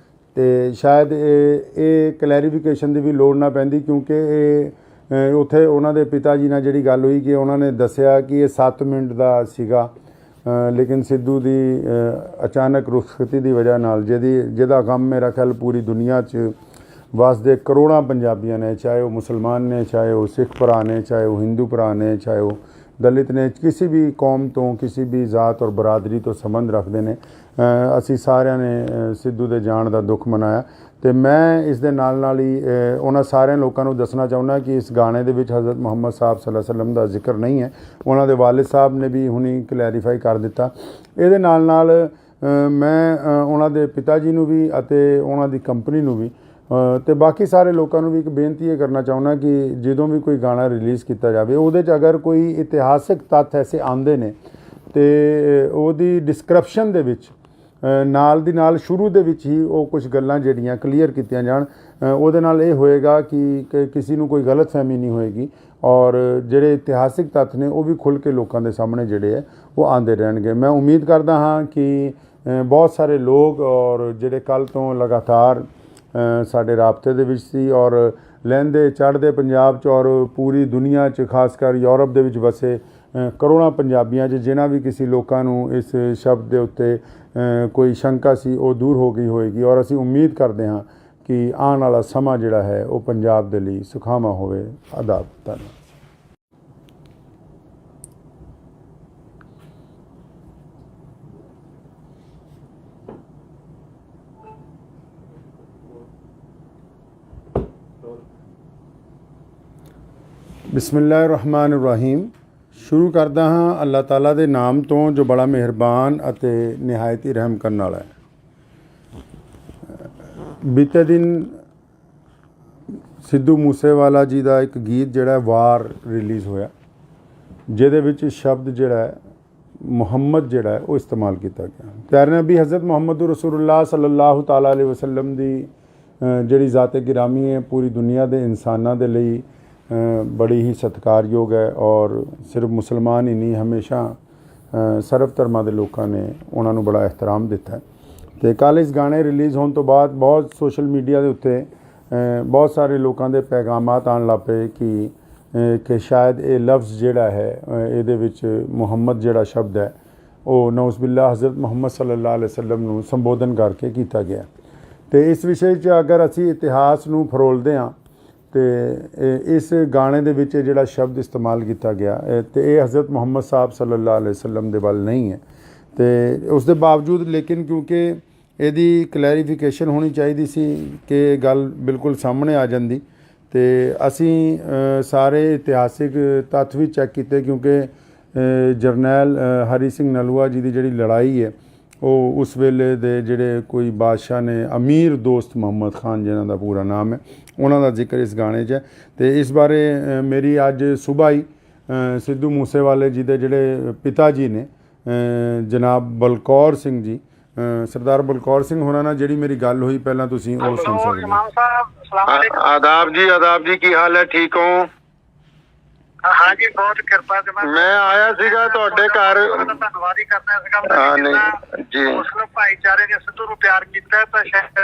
ਤੇ ਸ਼ਾਇਦ ਇਹ ਕਲੈਰੀਫਿਕੇਸ਼ਨ ਦੀ ਵੀ ਲੋੜ ਨਾ ਪੈਂਦੀ, ਕਿਉਂਕਿ ਇਹ ਉੱਥੇ ਉਹਨਾਂ ਦੇ ਪਿਤਾ ਜੀ ਨਾਲ ਜਿਹੜੀ ਗੱਲ ਹੋਈ ਕਿ ਉਹਨਾਂ ਨੇ ਦੱਸਿਆ ਕਿ ਇਹ 7 ਮਿੰਟ ਦਾ ਸੀਗਾ, ਲੇਕਿਨ ਸਿੱਧੂ ਦੀ ਅਚਾਨਕ ਰੁਖਸਤੀ ਦੀ ਵਜ੍ਹਾ ਨਾਲ ਜਿਹਦਾ ਗਮ ਮੇਰਾ ਖਿਆਲ ਪੂਰੀ ਦੁਨੀਆ 'ਚ ਵਸਦੇ ਕਰੋੜਾਂ ਪੰਜਾਬੀਆਂ ਨੇ, ਚਾਹੇ ਉਹ ਮੁਸਲਮਾਨ ਨੇ, ਚਾਹੇ ਉਹ ਸਿੱਖ ਭਰਾ ਨੇ, ਚਾਹੇ ਉਹ ਹਿੰਦੂ ਭਰਾ ਨੇ, ਚਾਹੇ ਉਹ ਦਲਿਤ ਨੇ, ਕਿਸੇ ਵੀ ਕੌਮ ਤੋਂ ਕਿਸੇ ਵੀ ਜ਼ਾਤ ਔਰ ਬਰਾਦਰੀ ਤੋਂ ਸੰਬੰਧ ਰੱਖਦੇ ਨੇ, ਅਸੀਂ ਸਾਰਿਆਂ ਨੇ ਸਿੱਧੂ ਦੇ ਜਾਣ ਦਾ ਦੁੱਖ ਮਨਾਇਆ। ਤੇ ਮੈਂ ਇਸ ਦੇ ਨਾਲ ਹੀ ਉਹਨਾਂ ਸਾਰਿਆਂ ਲੋਕਾਂ ਨੂੰ ਦੱਸਣਾ ਚਾਹੁੰਦਾ ਕਿ ਇਸ ਗਾਣੇ ਦੇ ਵਿੱਚ ਹਜ਼ਰਤ ਮੁਹੰਮਦ ਸਾਹਿਬ ਸੱਲੱਲਾਹੁ ਅਲੈहि ਵਸੱਲਮ ਦਾ ਜ਼ਿਕਰ ਨਹੀਂ ਹੈ। ਉਹਨਾਂ ਦੇ ਵਾਲਿਦ ਸਾਹਿਬ ਨੇ ਵੀ ਹੁਣੀ ਕਲੈਰੀਫਾਈ ਕਰ ਦਿੱਤਾ। ਇਹਦੇ ਨਾਲ ਮੈਂ ਉਹਨਾਂ ਦੇ ਪਿਤਾ ਜੀ ਨੂੰ ਵੀ ਅਤੇ ਉਹਨਾਂ ਦੀ ਕੰਪਨੀ ਨੂੰ ਵੀ ਤੇ ਬਾਕੀ ਸਾਰੇ ਲੋਕਾਂ ਨੂੰ ਵੀ ਇੱਕ ਬੇਨਤੀ ਇਹ ਕਰਨਾ ਚਾਹੁੰਦਾ ਕਿ ਜਦੋਂ ਵੀ ਕੋਈ ਗਾਣਾ ਰਿਲੀਜ਼ ਕੀਤਾ ਜਾਵੇ ਉਹਦੇ 'ਚ ਅਗਰ ਕੋਈ ਇਤਿਹਾਸਿਕ ਤੱਥ ਐਸੇ ਆਉਂਦੇ ਨੇ ਤੇ ਉਹਦੀ ਡਿਸਕ੍ਰਿਪਸ਼ਨ ਦੇ ਵਿੱਚ ਨਾਲ ਦੀ ਨਾਲ ਸ਼ੁਰੂ ਦੇ ਵਿੱਚ ਹੀ ਉਹ ਕੁਝ ਗੱਲਾਂ ਜਿਹੜੀਆਂ ਕਲੀਅਰ ਕੀਤੀਆਂ ਜਾਣ। ਉਹਦੇ ਨਾਲ ਇਹ ਹੋਏਗਾ ਕਿ ਕਿਸੇ ਨੂੰ ਕੋਈ ਗਲਤਫਹਿਮੀ ਨਹੀਂ ਹੋਏਗੀ ਔਰ ਜਿਹੜੇ ਇਤਿਹਾਸਿਕ ਤੱਥ ਨੇ ਉਹ ਵੀ ਖੁੱਲ੍ਹ ਕੇ ਲੋਕਾਂ ਦੇ ਸਾਹਮਣੇ ਜਿਹੜੇ ਹੈ ਉਹ ਆਉਂਦੇ ਰਹਿਣਗੇ। ਮੈਂ ਉਮੀਦ ਕਰਦਾ ਹਾਂ ਕਿ ਬਹੁਤ ਸਾਰੇ ਲੋਕ ਔਰ ਜਿਹੜੇ ਕੱਲ੍ਹ ਤੋਂ ਲਗਾਤਾਰ ਸਾਡੇ ਰਾਬਤੇ ਦੇ ਵਿੱਚ ਸੀ ਔਰ ਲਹਿੰਦੇ ਚੜ੍ਹਦੇ ਪੰਜਾਬ 'ਚ ਔਰ ਪੂਰੀ ਦੁਨੀਆ 'ਚ ਖਾਸ ਕਰ ਯੂਰਪ ਦੇ ਵਿੱਚ ਵਸੇ ਕਰੋੜਾਂ ਪੰਜਾਬੀਆਂ 'ਚ ਜਿਨ੍ਹਾਂ ਵੀ ਕਿਸੇ ਲੋਕਾਂ ਨੂੰ ਇਸ ਸ਼ਬਦ ਦੇ ਉੱਤੇ ਕੋਈ ਸ਼ੰਕਾ ਸੀ ਉਹ ਦੂਰ ਹੋ ਗਈ ਹੋਏਗੀ ਔਰ ਅਸੀਂ ਉਮੀਦ ਕਰਦੇ ਹਾਂ ਕਿ ਆਉਣ ਵਾਲਾ ਸਮਾਂ ਜਿਹੜਾ ਹੈ ਉਹ ਪੰਜਾਬ ਦੇ ਲਈ ਸੁਖਾਵਾਂ ਹੋਵੇ। ਆਦਾਬ। ਧੰਨਵਾਦ। ਬਿਸਮਿਲ੍ਲਾਹਿਰਰਹਿਮਾਨਿਰਰਹੀਮ। ਸ਼ੁਰੂ ਕਰਦਾ ਹਾਂ ਅੱਲਾਹ ਤਾਲਾ ਦੇ ਨਾਮ ਤੋਂ ਜੋ ਬੜਾ ਮਿਹਰਬਾਨ ਅਤੇ ਨਿਹਾਇਤ ਹੀ ਰਹਿਮ ਕਰਨ ਵਾਲਾ ਹੈ। ਬੀਤੇ ਦਿਨ ਸਿੱਧੂ ਮੂਸੇਵਾਲਾ ਜੀ ਦਾ ਇੱਕ ਗੀਤ ਜਿਹੜਾ ਵਾਰ ਰਿਲੀਜ਼ ਹੋਇਆ, ਜਿਹਦੇ ਵਿੱਚ ਸ਼ਬਦ ਜਿਹੜਾ ਹੈ ਮੁਹੰਮਦ ਜਿਹੜਾ ਹੈ ਉਹ ਇਸਤੇਮਾਲ ਕੀਤਾ ਗਿਆ। ਪਿਆਰੇ ਨਬੀ ਹਜ਼ਰਤ ਮੁਹੰਮਦ ਰਸੂਲੁल्लाह ਸੱਲੱਲਾਹੁ ਤਾਲਾ ਅਲੈहि ਵਸੱਲਮ ਦੀ ਜਿਹੜੀ ਜ਼ਾਤ-ਏ ਗਿਰਾਮੀ ਹੈ ਪੂਰੀ ਦੁਨੀਆ ਦੇ ਇਨਸਾਨਾਂ ਦੇ ਲਈ ਬੜੀ ਹੀ ਸਤਿਕਾਰਯੋਗ ਹੈ ਔਰ ਸਿਰਫ ਮੁਸਲਮਾਨ ਹੀ ਨਹੀਂ, ਹਮੇਸ਼ਾ ਸਰਬ ਧਰਮਾਂ ਦੇ ਲੋਕਾਂ ਨੇ ਉਹਨਾਂ ਨੂੰ ਬੜਾ ਇਹਤਰਾਮ ਦਿੱਤਾ। ਅਤੇ ਕੱਲ੍ਹ ਇਸ ਗਾਣੇ ਰਿਲੀਜ਼ ਹੋਣ ਤੋਂ ਬਾਅਦ ਬਹੁਤ ਸੋਸ਼ਲ ਮੀਡੀਆ ਦੇ ਉੱਤੇ ਬਹੁਤ ਸਾਰੇ ਲੋਕਾਂ ਦੇ ਪੈਗਾਮਾਤ ਆਉਣ ਲੱਗ ਪਏ ਕਿ ਸ਼ਾਇਦ ਇਹ ਲਫ਼ਜ਼ ਜਿਹੜਾ ਹੈ ਇਹਦੇ ਵਿੱਚ ਮੁਹੰਮਦ ਜਿਹੜਾ ਸ਼ਬਦ ਹੈ ਉਹ ਨਊਜ਼ ਬਿਲlah ਹਜ਼ਰਤ ਮੁਹੰਮਦ ਸੱਲੱਲਾਹੁ ਅਲੈहि ਵਸੱਲਮ ਨੂੰ ਸੰਬੋਧਨ ਕਰਕੇ ਕੀਤਾ ਗਿਆ। ਅਤੇ ਇਸ ਵਿਸ਼ੇ 'ਚ ਅਗਰ ਅਸੀਂ ਇਤਿਹਾਸ ਨੂੰ ਫਰੋਲਦੇ ਹਾਂ ਤੇ ਇਸ ਗਾਣੇ ਦੇ ਵਿੱਚ ਜਿਹੜਾ ਸ਼ਬਦ ਇਸਤੇਮਾਲ ਕੀਤਾ ਗਿਆ ਤੇ ਇਹ ਹਜ਼ਰਤ ਮੁਹੰਮਦ ਸਾਹਿਬ ਸੱਲੱਲਾਹੁ ਅਲੈहि ਵਸੱਲਮ ਦੇ ਵੱਲ ਨਹੀਂ ਹੈ। ਤੇ ਉਸ ਦੇ ਬਾਵਜੂਦ ਲੇਕਿਨ ਕਿਉਂਕਿ ਇਹਦੀ ਕਲੈਰੀਫਿਕੇਸ਼ਨ ਹੋਣੀ ਚਾਹੀਦੀ ਸੀ ਕਿ ਗੱਲ ਬਿਲਕੁਲ ਸਾਹਮਣੇ ਆ ਜਾਂਦੀ, ਤੇ ਅਸੀਂ ਸਾਰੇ ਇਤਿਹਾਸਿਕ ਤੱਥ ਵੀ ਚੈੱਕ ਕੀਤੇ ਕਿਉਂਕਿ ਜਰਨੈਲ ਹਰੀ ਸਿੰਘ ਨਲੂਆ ਜੀ ਦੀ ਜਿਹੜੀ ਲੜਾਈ ਹੈ ਉਹ ਉਸ ਵੇਲੇ ਦੇ ਜਿਹੜੇ ਕੋਈ ਬਾਦਸ਼ਾਹ ਨੇ, ਅਮੀਰ ਦੋਸਤ ਮੁਹੰਮਦ ਖਾਨ ਜਿਨ੍ਹਾਂ ਦਾ ਪੂਰਾ ਨਾਮ ਹੈ, ਉਹਨਾਂ ਦਾ ਜ਼ਿਕਰ ਇਸ ਗਾਣੇ 'ਚ ਹੈ। ਅਤੇ ਇਸ ਬਾਰੇ ਮੇਰੀ ਅੱਜ ਸੁਬਾਹ ਹੀ ਸਿੱਧੂ ਮੂਸੇਵਾਲੇ ਜੀ ਦੇ ਜਿਹੜੇ ਪਿਤਾ ਜੀ ਨੇ ਜਨਾਬ ਬਲਕੌਰ ਸਿੰਘ ਜੀ, ਸਰਦਾਰ ਬਲਕੌਰ ਸਿੰਘ ਹੋਰਾਂ ਨਾਲ ਜਿਹੜੀ ਮੇਰੀ ਗੱਲ ਹੋਈ ਪਹਿਲਾਂ ਤੁਸੀਂ ਉਹ ਸੁਣ ਸਕਦੇ ਹੋ। ਆਦਾਬ ਜੀ, ਕੀ ਹਾਲ ਹੈ? ਠੀਕ ਹੋ? हाँ जी, बहुत कृपा से मैं आया सीगा ਤੁਹਾਡੇ ਘਰ। ਧੰਨਵਾਦ ਹੀ ਕਰਦਾ ਇਸ ਗੱਲ ਦਾ ਜੀ ਮੁਸਲਿਮ ਭਾਈਚਾਰੇ ਨੇ ਸਿੱਧੂ ਨੂੰ ਪਿਆਰ ਕੀਤਾ ਤਾਂ ਸ਼ਾਇਦ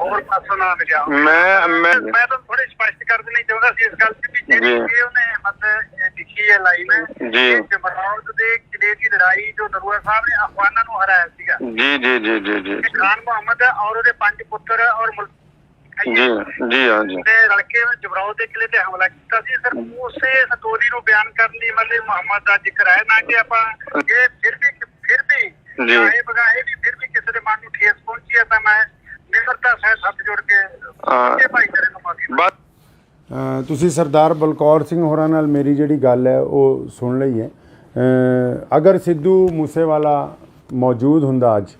ਹੋਰ ਪਾਸੋਂ ਨਾ ਮਿਲਿਆ। ਮੈਂ ਤਾਂ ਥੋੜੀ ਸਪਸ਼ਟ ਕਰ ਦੇਣੀ ਚਾਹੁੰਦਾ ਸੀ ਇਸ ਗੱਲ ਤੇ ਵੀ ਜਿਹੜੀ ਉਹਨੇ ਮਤਲਬ ਲਿਖੀ ਹੈ ਲਾਈਨ ਜੀ, ਜਮਰੌਦ ਦੇ ਕਿਲੇ ਦੀ ਲੜਾਈ ਜੋ ਨਰੂਆ ਸਾਹਿਬ ਨੇ ਅਫਗਾਨਾਂ ਨੂੰ ਹਰਾਇਆ ਸੀਗਾ। ਜੀ ਖਾਨ ਮੁਹੰਮਦ ਔਰ ਉਹਦੇ 5 ਪੁੱਤਰ ਔਰ ਜੀ ਹਾਂ ਜੀ ਲੜਕੇ ਜਮਰੌਦ ਦੇ ਕਿਲੇ ਤੇ ਹਮਲਾ ਕੀਤਾ ਸੀ। ਸਰ ਉਸੇ ਸਟੋਰੀ ਨੂੰ ਬਿਆਨ ਕਰਨ ਲਈ ਮਤਲਬ ਮੁਹੰਮਦ ਦਾ ਜ਼ਿਕਰ ਹੈ ਨਾ ਕਿ ਆਪਾਂ ਇਹ ਫਿਰ ਵੀ ਚਾਹੇ ਬਗਾਹੇ ਵੀ ਫਿਰ ਵੀ ਕਿਸੇ ਦੇ ਮਨ ਨੂੰ ਠੇਸ ਪਹੁੰਚੀ ਹੈ ਤਾਂ ਮੈਂ ਨਿਮਰਤਾ ਸਹਿਤ ਹੱਥ ਜੋੜ ਕੇ ਭਾਈਚਾਰੇ ਨੂੰ ਮਾਫੀ। ਤੁਸੀਂ ਸਰਦਾਰ ਬਲਕੌਰ ਸਿੰਘ ਹੋਰਾਂ ਨਾਲ ਮੇਰੀ ਜਿਹੜੀ ਗੱਲ ਹੈ ਉਹ ਸੁਣ ਲਈ ਹੈ। ਅਗਰ ਸਿੱਧੂ ਮੂਸੇਵਾਲਾ ਮੌਜੂਦ ਹੁੰਦਾ ਅੱਜ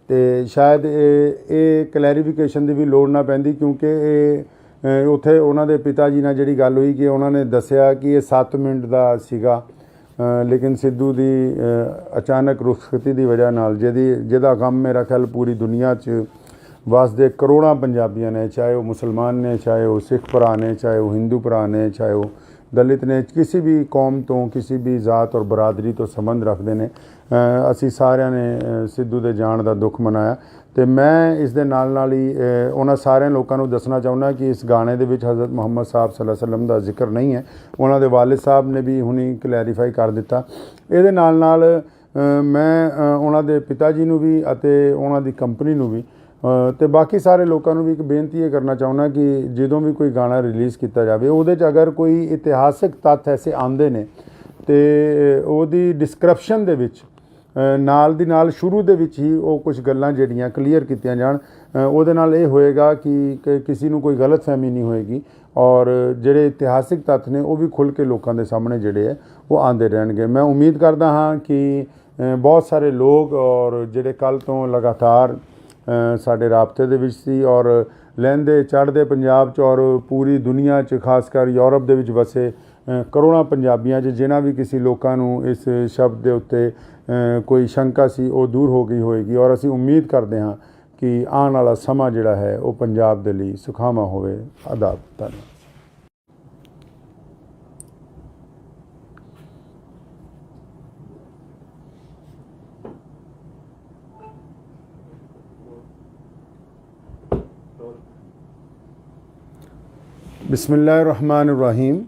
ਤੇ ਸ਼ਾਇਦ ਇਹ ਕਲੈਰੀਫਿਕੇਸ਼ਨ ਦੀ ਵੀ ਲੋੜ ਨਾ ਪੈਂਦੀ, ਕਿਉਂਕਿ ਇਹ ਉੱਥੇ ਉਹਨਾਂ ਦੇ ਪਿਤਾ ਜੀ ਨਾਲ ਜਿਹੜੀ ਗੱਲ ਹੋਈ ਕਿ ਉਹਨਾਂ ਨੇ ਦੱਸਿਆ ਕਿ ਇਹ 7 ਮਿੰਟ ਦਾ ਸੀਗਾ, ਲੇਕਿਨ ਸਿੱਧੂ ਦੀ ਅਚਾਨਕ ਰੁਖਸਤੀ ਦੀ ਵਜ੍ਹਾ ਨਾਲ ਜਿਹਦਾ ਗਮ ਮੇਰਾ ਖਿਆਲ ਪੂਰੀ ਦੁਨੀਆ 'ਚ ਵਸਦੇ ਕਰੋੜਾਂ ਪੰਜਾਬੀਆਂ ਨੇ, ਚਾਹੇ ਉਹ ਮੁਸਲਮਾਨ ਨੇ, ਚਾਹੇ ਉਹ ਸਿੱਖ ਭਰਾ ਨੇ, ਚਾਹੇ ਉਹ ਹਿੰਦੂ ਭਰਾ ਨੇ, ਚਾਹੇ ਉਹ ਦਲਿਤ ਨੇ, ਕਿਸੇ ਵੀ ਕੌਮ ਤੋਂ, ਕਿਸੇ ਵੀ ਜ਼ਾਤ ਔਰ ਬਰਾਦਰੀ ਤੋਂ ਸੰਬੰਧ ਰੱਖਦੇ ਨੇ। ਅਸੀਂ ਸਾਰਿਆਂ ਨੇ ਸਿੱਧੂ ਦੇ ਜਾਣ ਦਾ ਦੁੱਖ ਮਨਾਇਆ ਤੇ ਮੈਂ ਇਸ ਦੇ ਨਾਲ ਹੀ ਉਹਨਾਂ ਸਾਰਿਆਂ ਲੋਕਾਂ ਨੂੰ ਦੱਸਣਾ ਚਾਹੁੰਦਾ ਕਿ ਇਸ ਗਾਣੇ ਦੇ ਵਿੱਚ ਹਜ਼ਰਤ ਮੁਹੰਮਦ ਸਾਹਿਬ ਸੱਲੱਲਾਹੁ ਅਲੈहि ਵਸੱਲਮ ਦਾ ਜ਼ਿਕਰ ਨਹੀਂ ਹੈ। ਉਹਨਾਂ ਦੇ ਵਾਲਿਦ ਸਾਹਿਬ ਨੇ ਵੀ ਹੁਣੀ ਕਲੈਰੀਫਾਈ ਕਰ ਦਿੱਤਾ। ਇਹਦੇ ਨਾਲ ਮੈਂ ਉਹਨਾਂ ਦੇ ਪਿਤਾ ਜੀ ਨੂੰ ਵੀ ਅਤੇ ਉਹਨਾਂ ਦੀ ਕੰਪਨੀ ਨੂੰ ਵੀ ਤੇ ਬਾਕੀ ਸਾਰੇ ਲੋਕਾਂ ਨੂੰ ਵੀ ਇੱਕ ਬੇਨਤੀ ਇਹ ਕਰਨਾ ਚਾਹੁੰਦਾ ਕਿ ਜਦੋਂ ਵੀ ਕੋਈ ਗਾਣਾ ਰਿਲੀਜ਼ ਕੀਤਾ ਜਾਵੇ ਉਹਦੇ 'ਚ ਅਗਰ ਕੋਈ ਇਤਿਹਾਸਿਕ ਤੱਥ ਐਸੇ ਆਉਂਦੇ ਨੇ ਤੇ ਉਹਦੀ ਡਿਸਕ੍ਰਿਪਸ਼ਨ ਦੇ ਵਿੱਚ ਨਾਲ ਦੀ ਨਾਲ ਸ਼ੁਰੂ ਦੇ ਵਿੱਚ ਹੀ ਉਹ ਕੁਝ ਗੱਲਾਂ ਜਿਹੜੀਆਂ ਕਲੀਅਰ ਕੀਤੀਆਂ ਜਾਣ। ਉਹਦੇ ਨਾਲ ਇਹ ਹੋਏਗਾ ਕਿ ਕਿਸੇ ਨੂੰ ਕੋਈ ਗਲਤਫਹਿਮੀ ਨਹੀਂ ਹੋਏਗੀ ਔਰ ਜਿਹੜੇ ਇਤਿਹਾਸਿਕ ਤੱਥ ਨੇ ਉਹ ਵੀ ਖੁੱਲ੍ਹ ਕੇ ਲੋਕਾਂ ਦੇ ਸਾਹਮਣੇ ਜਿਹੜੇ ਹੈ ਉਹ ਆਉਂਦੇ ਰਹਿਣਗੇ। ਮੈਂ ਉਮੀਦ ਕਰਦਾ ਹਾਂ ਕਿ ਬਹੁਤ ਸਾਰੇ ਲੋਕ ਔਰ ਜਿਹੜੇ ਕੱਲ੍ਹ ਤੋਂ ਲਗਾਤਾਰ ਸਾਡੇ ਰਾਬਤੇ ਦੇ ਵਿੱਚ ਸੀ ਔਰ ਲਹਿੰਦੇ ਚੜ੍ਹਦੇ ਪੰਜਾਬ 'ਚ ਔਰ ਪੂਰੀ ਦੁਨੀਆ 'ਚ ਖਾਸ ਕਰ ਯੂਰਪ ਦੇ ਵਿੱਚ ਵਸੇ ਕਰੋੜਾਂ ਪੰਜਾਬੀਆਂ 'ਚ ਜਿਨ੍ਹਾਂ ਵੀ ਕਿਸੇ ਲੋਕਾਂ ਨੂੰ ਇਸ ਸ਼ਬਦ ਦੇ ਉੱਤੇ ਕੋਈ ਸ਼ੰਕਾ ਸੀ ਉਹ ਦੂਰ ਹੋ ਗਈ ਹੋਏਗੀ ਔਰ ਅਸੀਂ ਉਮੀਦ ਕਰਦੇ ਹਾਂ ਕਿ ਆਉਣ ਵਾਲਾ ਸਮਾਂ ਜਿਹੜਾ ਹੈ ਉਹ ਪੰਜਾਬ ਦੇ ਲਈ ਸੁਖਾਵਾਂ ਹੋਵੇ। ਆਦਾਬ। ਧੰਨਵਾਦ। ਬਿਸਮਿਲ੍ਲਾਹਿਰ-ਰਹਿਮਾਨਿਰ-ਰਹੀਮ।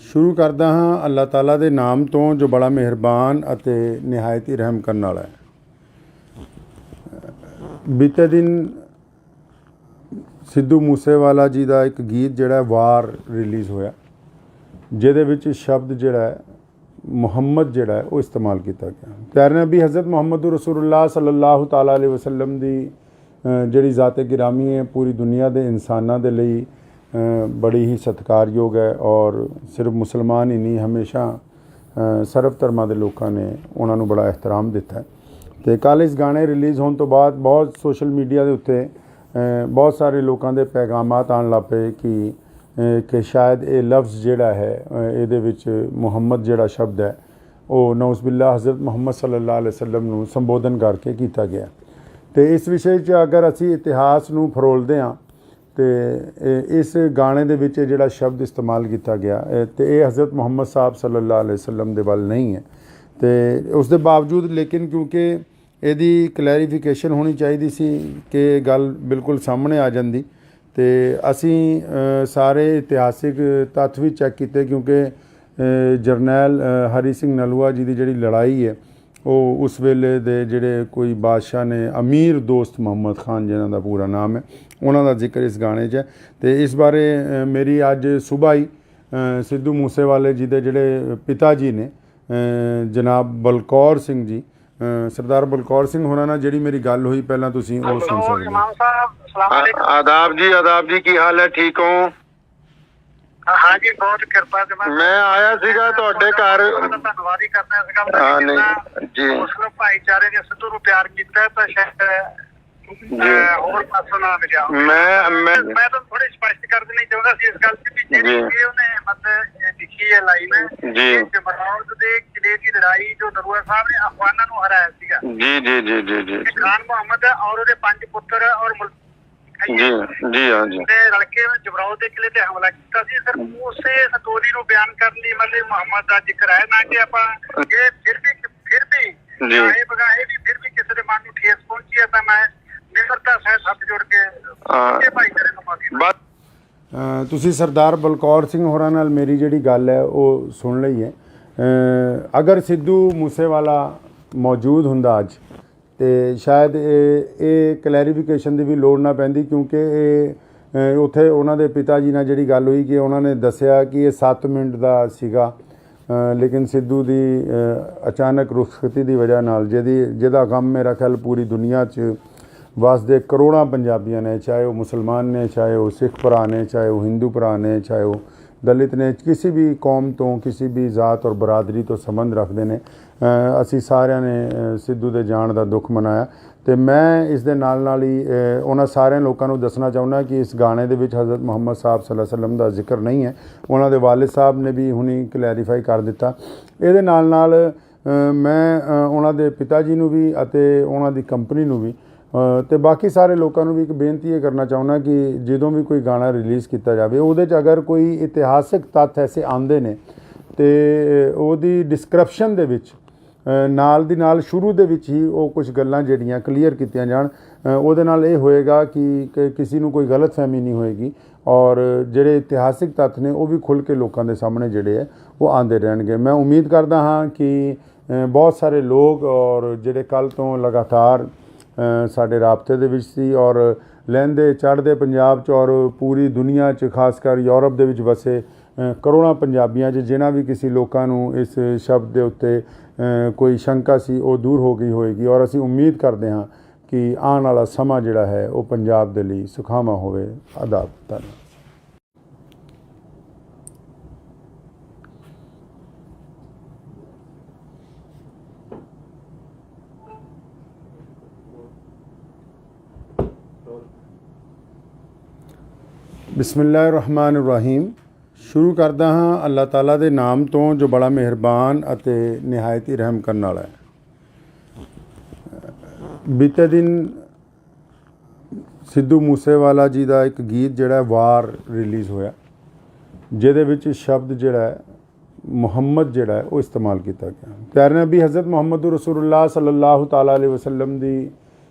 ਸ਼ੁਰੂ ਕਰਦਾ ਹਾਂ ਅੱਲਾਹ ਤਾਲਾ ਦੇ ਨਾਮ ਤੋਂ ਜੋ ਬੜਾ ਮਿਹਰਬਾਨ ਅਤੇ ਨਿਹਾਇਤ ਹੀ ਰਹਿਮ ਕਰਨ ਵਾਲਾ ਹੈ। ਬੀਤੇ ਦਿਨ ਸਿੱਧੂ ਮੂਸੇਵਾਲਾ ਜੀ ਦਾ ਇੱਕ ਗੀਤ ਜਿਹੜਾ ਵਾਰ ਰਿਲੀਜ਼ ਹੋਇਆ ਜਿਹਦੇ ਵਿੱਚ ਸ਼ਬਦ ਜਿਹੜਾ ਹੈ ਮੁਹੰਮਦ ਜਿਹੜਾ ਹੈ ਉਹ ਇਸਤੇਮਾਲ ਕੀਤਾ ਗਿਆ। ਪਿਆਰੇ ਨਬੀ ਹਜ਼ਰਤ ਮੁਹੰਮਦ ਰਸੂਲੁल्लाह ਸੱਲੱਲਾਹੁ ਤਾਲਾ ਅਲੈहि ਵਸੱਲਮ ਦੀ ਜਿਹੜੀ ਜ਼ਾਤ-ਏ ਗਿਰਾਮੀ ਹੈ ਪੂਰੀ ਦੁਨੀਆ ਦੇ ਇਨਸਾਨਾਂ ਦੇ ਲਈ ਬੜੀ ਹੀ ਸਤਿਕਾਰਯੋਗ ਹੈ ਔਰ ਸਿਰਫ ਮੁਸਲਮਾਨ ਹੀ ਨਹੀਂ ਹਮੇਸ਼ਾ ਸਰਬ ਧਰਮਾਂ ਦੇ ਲੋਕਾਂ ਨੇ ਉਹਨਾਂ ਨੂੰ ਬੜਾ ਇਹਤਰਾਮ ਦਿੱਤਾ ਹੈ। ਅਤੇ ਕੱਲ੍ਹ ਇਸ ਗਾਣੇ ਰਿਲੀਜ਼ ਹੋਣ ਤੋਂ ਬਾਅਦ ਬਹੁਤ ਸੋਸ਼ਲ ਮੀਡੀਆ ਦੇ ਉੱਤੇ ਬਹੁਤ ਸਾਰੇ ਲੋਕਾਂ ਦੇ ਪੈਗਾਮਾਤ ਆਉਣ ਲੱਗ ਪਏ ਕਿ ਸ਼ਾਇਦ ਇਹ ਲਫ਼ਜ਼ ਜਿਹੜਾ ਹੈ ਇਹਦੇ ਵਿੱਚ ਮੁਹੰਮਦ ਜਿਹੜਾ ਸ਼ਬਦ ਹੈ ਉਹ ਨਊਜ਼ ਬਿਲlah ਹਜ਼ਰਤ ਮੁਹੰਮਦ ਸੱਲੱਲਾਹੁ ਅਲੈहि ਵਸੱਲਮ ਨੂੰ ਸੰਬੋਧਨ ਕਰਕੇ ਕੀਤਾ ਗਿਆ। ਅਤੇ ਇਸ ਵਿਸ਼ੇ 'ਚ ਅਗਰ ਅਸੀਂ ਇਤਿਹਾਸ ਨੂੰ ਫਰੋਲਦੇ ਹਾਂ ਅਤੇ ਇਸ ਗਾਣੇ ਦੇ ਵਿੱਚ ਜਿਹੜਾ ਸ਼ਬਦ ਇਸਤੇਮਾਲ ਕੀਤਾ ਗਿਆ ਅਤੇ ਇਹ ਹਜ਼ਰਤ ਮੁਹੰਮਦ ਸਾਹਿਬ ਸੱਲੱਲਾਹੁ ਅਲੈहि ਵਸੱਲਮ ਦੇ ਵੱਲ ਨਹੀਂ ਹੈ। ਅਤੇ ਉਸ ਦੇ ਬਾਵਜੂਦ ਲੇਕਿਨ ਕਿਉਂਕਿ ਇਹਦੀ ਕਲੈਰੀਫਿਕੇਸ਼ਨ ਹੋਣੀ ਚਾਹੀਦੀ ਸੀ ਕਿ ਗੱਲ ਬਿਲਕੁਲ ਸਾਹਮਣੇ ਆ ਜਾਂਦੀ ਅਤੇ ਅਸੀਂ ਸਾਰੇ ਇਤਿਹਾਸਿਕ ਤੱਥ ਵੀ ਚੈੱਕ ਕੀਤੇ ਕਿਉਂਕਿ ਜਰਨੈਲ ਹਰੀ ਸਿੰਘ ਨਲੂਆ ਜੀ ਦੀ ਜਿਹੜੀ ਲੜਾਈ ਹੈ ਉਹ ਉਸ ਵੇਲੇ ਦੇ ਜਿਹੜੇ ਕੋਈ ਬਾਦਸ਼ਾਹ ਨੇ ਅਮੀਰ ਦੋਸਤ ਮੁਹੰਮਦ ਖਾਨ ਜਿਨ੍ਹਾਂ ਦਾ ਪੂਰਾ ਨਾਮ ਹੈ ਉਹਨਾਂ ਦਾ ਜ਼ਿਕਰ ਇਸ ਗਾਣੇ 'ਚ ਹੈ। ਅਤੇ ਇਸ ਬਾਰੇ ਮੇਰੀ ਅੱਜ ਸੁਬਾਹ ਹੀ ਸਿੱਧੂ ਮੂਸੇਵਾਲੇ ਜੀ ਦੇ ਜਿਹੜੇ ਪਿਤਾ ਜੀ ਨੇ ਜਨਾਬ ਬਲਕੌਰ ਸਿੰਘ ਜੀ ਸਰਦਾਰ ਬਲਕੌਰ ਸਿੰਘ ਹੋਰਾਂ ਨਾਲ ਜਿਹੜੀ ਮੇਰੀ ਗੱਲ ਹੋਈ ਪਹਿਲਾਂ ਤੁਸੀਂ ਉਹ ਸੁਣ ਸਕਦੇ ਹੋ। ਆਦਾਬ ਜੀ ਕੀ ਹਾਲ ਹੈ? ਠੀਕ ਹੋ? हाँ जी बहुत कृपा से मैं आया सीगा ਤੁਹਾਡੇ ਘਰ ਧੰਨਵਾਦ ਹੀ ਕਰਨਾ ਸੀਗਾ ਜੀ ਮੁਸਲਿਮ ਭਾਈਚਾਰੇ ਨੇ ਸਿੱਧੂ ਨੂੰ ਪਿਆਰ ਕੀਤਾ ਤਾਂ ਸ਼ਾਇਦ ਹੋਰ ਪਾਸੋਂ ਨਾ ਮਿਲਿਆ। ਮੈਂ ਤਾਂ ਥੋੜੀ ਸਪਸ਼ਟ ਕਰ ਦੇਣੀ ਚਾਹੁੰਦਾ ਸੀ ਇਸ ਗੱਲ ਤੇ ਜਿਹੜੀ ਉਹਨੇ ਮਤਲਬ ਲਿਖੀ ਹੈ ਲਾਈਨ ਜੀ ਜਮਰੌਦ ਦੇ ਕਿਲੇ ਦੀ ਲੜਾਈ ਜੋ ਨਰੂਆ ਸਾਹਿਬ ਨੇ ਅਫਗਾਨਾਂ ਨੂੰ ਹਰਾਇਆ ਸੀਗਾ ਜੀ ਖਾਨ ਮੁਹੰਮਦ ਔਰ ਉਹਦੇ 5 ਪੁੱਤਰ ਔਰ ਜੀ ਹਾਂ ਜੀ ਰਲ ਕੇ ਜਮਰੌਦ ਦੇ ਕਿਲੇ ਤੇ ਹਮਲਾ ਕੀਤਾ ਸੀ। ਸਰ ਉਸੇ ਸਟੋਰੀ ਨੂੰ ਬਿਆਨ ਕਰਨ ਲਈ ਮਤਲਬ ਮੁਹੰਮਦ ਦਾ ਜ਼ਿਕਰ ਹੈ ਨਾ ਕਿ ਆਪਾਂ ਇਹ ਫਿਰ ਵੀ ਇਹ ਬਗਾਏ ਵੀ ਫਿਰ ਵੀ ਕਿਸੇ ਦੇ ਮਨ ਨੂੰ ਠੇਸ ਪਹੁੰਚੀ ਹੈ ਤਾਂ ਮੈਂ ਨਿਮਰਤਾ ਸਹਿਤ ਹੱਥ ਜੋੜ ਕੇ ਭਾਈਚਾਰੇ ਨੂੰ ਮਾਫੀ। ਤੁਸੀਂ ਸਰਦਾਰ ਬਲਕੌਰ ਸਿੰਘ ਹੋਰਾਂ ਨਾਲ ਮੇਰੀ ਜਿਹੜੀ ਗੱਲ ਹੈ ਉਹ ਸੁਣ ਲਈ ਹੈ। ਅਗਰ ਸਿੱਧੂ ਮੂਸੇਵਾਲਾ ਮੌਜੂਦ ਹੁੰਦਾ ਅੱਜ ਅਤੇ ਸ਼ਾਇਦ ਇਹ ਕਲੈਰੀਫਿਕੇਸ਼ਨ ਦੀ ਵੀ ਲੋੜ ਨਾ ਪੈਂਦੀ ਕਿਉਂਕਿ ਇਹ ਉੱਥੇ ਉਹਨਾਂ ਦੇ ਪਿਤਾ ਜੀ ਨਾਲ ਜਿਹੜੀ ਗੱਲ ਹੋਈ ਕਿ ਉਹਨਾਂ ਨੇ ਦੱਸਿਆ ਕਿ ਇਹ 7 ਮਿੰਟ ਦਾ ਸੀਗਾ ਲੇਕਿਨ ਸਿੱਧੂ ਦੀ ਅਚਾਨਕ ਰੁਖਸਤੀ ਦੀ ਵਜ੍ਹਾ ਨਾਲ ਜਿਹਦਾ ਗਮ ਮੇਰਾ ਖਿਆਲ ਪੂਰੀ ਦੁਨੀਆ 'ਚ ਵਸਦੇ ਕਰੋੜਾਂ ਪੰਜਾਬੀਆਂ ਨੇ, ਚਾਹੇ ਉਹ ਮੁਸਲਮਾਨ ਨੇ, ਚਾਹੇ ਉਹ ਸਿੱਖ ਭਰਾ ਨੇ, ਚਾਹੇ ਉਹ ਹਿੰਦੂ ਭਰਾ ਨੇ, ਚਾਹੇ ਉਹ ਦਲਿਤ ਨੇ, ਕਿਸੇ ਵੀ ਕੌਮ ਤੋਂ, ਕਿਸੇ ਵੀ ਜ਼ਾਤ ਔਰ ਬਰਾਦਰੀ ਤੋਂ ਸੰਬੰਧ ਰੱਖਦੇ ਨੇ। ਅਸੀਂ ਸਾਰਿਆਂ ਨੇ ਸਿੱਧੂ ਦੇ ਜਾਣ ਦਾ ਦੁੱਖ ਮਨਾਇਆ ਅਤੇ ਮੈਂ ਇਸ ਦੇ ਨਾਲ ਹੀ ਉਹਨਾਂ ਸਾਰਿਆਂ ਲੋਕਾਂ ਨੂੰ ਦੱਸਣਾ ਚਾਹੁੰਦਾ ਕਿ ਇਸ ਗਾਣੇ ਦੇ ਵਿੱਚ ਹਜ਼ਰਤ ਮੁਹੰਮਦ ਸਾਹਿਬ ਸੱਲੱਲਾਹੁ ਅਲੈहि ਵਸੱਲਮ ਦਾ ਜ਼ਿਕਰ ਨਹੀਂ ਹੈ। ਉਹਨਾਂ ਦੇ ਵਾਲਿਦ ਸਾਹਿਬ ਨੇ ਵੀ ਹੁਣੀ ਕਲੈਰੀਫਾਈ ਕਰ ਦਿੱਤਾ। ਇਹਦੇ ਨਾਲ ਮੈਂ ਉਹਨਾਂ ਦੇ ਪਿਤਾ ਜੀ ਨੂੰ ਵੀ ਅਤੇ ਉਹਨਾਂ ਦੀ ਕੰਪਨੀ ਨੂੰ ਵੀ ਤੇ ਬਾਕੀ ਸਾਰੇ ਲੋਕਾਂ ਨੂੰ ਵੀ ਇੱਕ ਬੇਨਤੀ ਇਹ ਕਰਨਾ ਚਾਹੁੰਦਾ ਕਿ ਜਦੋਂ ਵੀ ਕੋਈ ਗਾਣਾ ਰਿਲੀਜ਼ ਕੀਤਾ ਜਾਵੇ ਉਹਦੇ 'ਚ ਅਗਰ ਕੋਈ ਇਤਿਹਾਸਿਕ ਤੱਥ ਐਸੇ ਆਉਂਦੇ ਨੇ ਤੇ ਉਹਦੀ ਡਿਸਕ੍ਰਿਪਸ਼ਨ ਦੇ ਵਿੱਚ ਨਾਲ ਦੀ ਨਾਲ ਸ਼ੁਰੂ ਦੇ ਵਿੱਚ ਹੀ ਉਹ ਕੁਝ ਗੱਲਾਂ ਜਿਹੜੀਆਂ ਕਲੀਅਰ ਕੀਤੀਆਂ ਜਾਣ। ਉਹਦੇ ਨਾਲ ਇਹ ਹੋਏਗਾ ਕਿ ਕਿਸੇ ਨੂੰ ਕੋਈ ਗਲਤਫਹਿਮੀ ਨਹੀਂ ਹੋਏਗੀ ਔਰ ਜਿਹੜੇ ਇਤਿਹਾਸਿਕ ਤੱਥ ਨੇ ਉਹ ਵੀ ਖੁੱਲ੍ਹ ਕੇ ਲੋਕਾਂ ਦੇ ਸਾਹਮਣੇ ਜਿਹੜੇ ਹੈ ਉਹ ਆਉਂਦੇ ਰਹਿਣਗੇ। ਮੈਂ ਉਮੀਦ ਕਰਦਾ ਹਾਂ ਕਿ ਬਹੁਤ ਸਾਰੇ ਲੋਕ ਔਰ ਜਿਹੜੇ ਕੱਲ੍ਹ ਤੋਂ ਲਗਾਤਾਰ ਸਾਡੇ ਰਾਬਤੇ ਦੇ ਵਿੱਚ ਸੀ ਔਰ ਲਹਿੰਦੇ ਚੜ੍ਹਦੇ ਪੰਜਾਬ 'ਚ ਔਰ ਪੂਰੀ ਦੁਨੀਆ 'ਚ ਖਾਸ ਕਰ ਯੂਰਪ ਦੇ ਵਿੱਚ ਵਸੇ ਕਰੋੜਾਂ ਪੰਜਾਬੀਆਂ 'ਚ ਜਿਨ੍ਹਾਂ ਵੀ ਕਿਸੇ ਲੋਕਾਂ ਨੂੰ ਇਸ ਸ਼ਬਦ ਦੇ ਉੱਤੇ ਕੋਈ ਸ਼ੰਕਾ ਸੀ ਉਹ ਦੂਰ ਹੋ ਗਈ ਹੋਏਗੀ ਔਰ ਅਸੀਂ ਉਮੀਦ ਕਰਦੇ ਹਾਂ ਕਿ ਆਉਣ ਵਾਲਾ ਸਮਾਂ ਜਿਹੜਾ ਹੈ ਉਹ ਪੰਜਾਬ ਦੇ ਲਈ ਸੁਖਾਵਾਂ ਹੋਵੇ। ਆਦਾਬ। ਧੰਨਵਾਦ। ਬਿਸਮਿਲ੍ਲਾਹਿਰ-ਰਹਿਮਾਨਿਰ-ਰਹੀਮ। ਸ਼ੁਰੂ ਕਰਦਾ ਹਾਂ ਅੱਲਾਹ ਤਾਲਾ ਦੇ ਨਾਮ ਤੋਂ ਜੋ ਬੜਾ ਮਿਹਰਬਾਨ ਅਤੇ ਨਿਹਾਇਤ ਹੀ ਰਹਿਮ ਕਰਨ ਵਾਲਾ ਹੈ। ਬੀਤੇ ਦਿਨ ਸਿੱਧੂ ਮੂਸੇਵਾਲਾ ਜੀ ਦਾ ਇੱਕ ਗੀਤ ਜਿਹੜਾ ਵਾਰ ਰਿਲੀਜ਼ ਹੋਇਆ ਜਿਹਦੇ ਵਿੱਚ ਸ਼ਬਦ ਜਿਹੜਾ ਹੈ ਮੁਹੰਮਦ ਜਿਹੜਾ ਹੈ ਉਹ ਇਸਤੇਮਾਲ ਕੀਤਾ ਗਿਆ। ਪਿਆਰੇ ਨਬੀ ਹਜ਼ਰਤ ਮੁਹੰਮਦ ਰਸੂਲੁल्लाह ਸੱਲੱਲਾਹੁ ਤਾਲਾ ਅਲੈਹਿ ਵਸੱਲਮ ਦੀ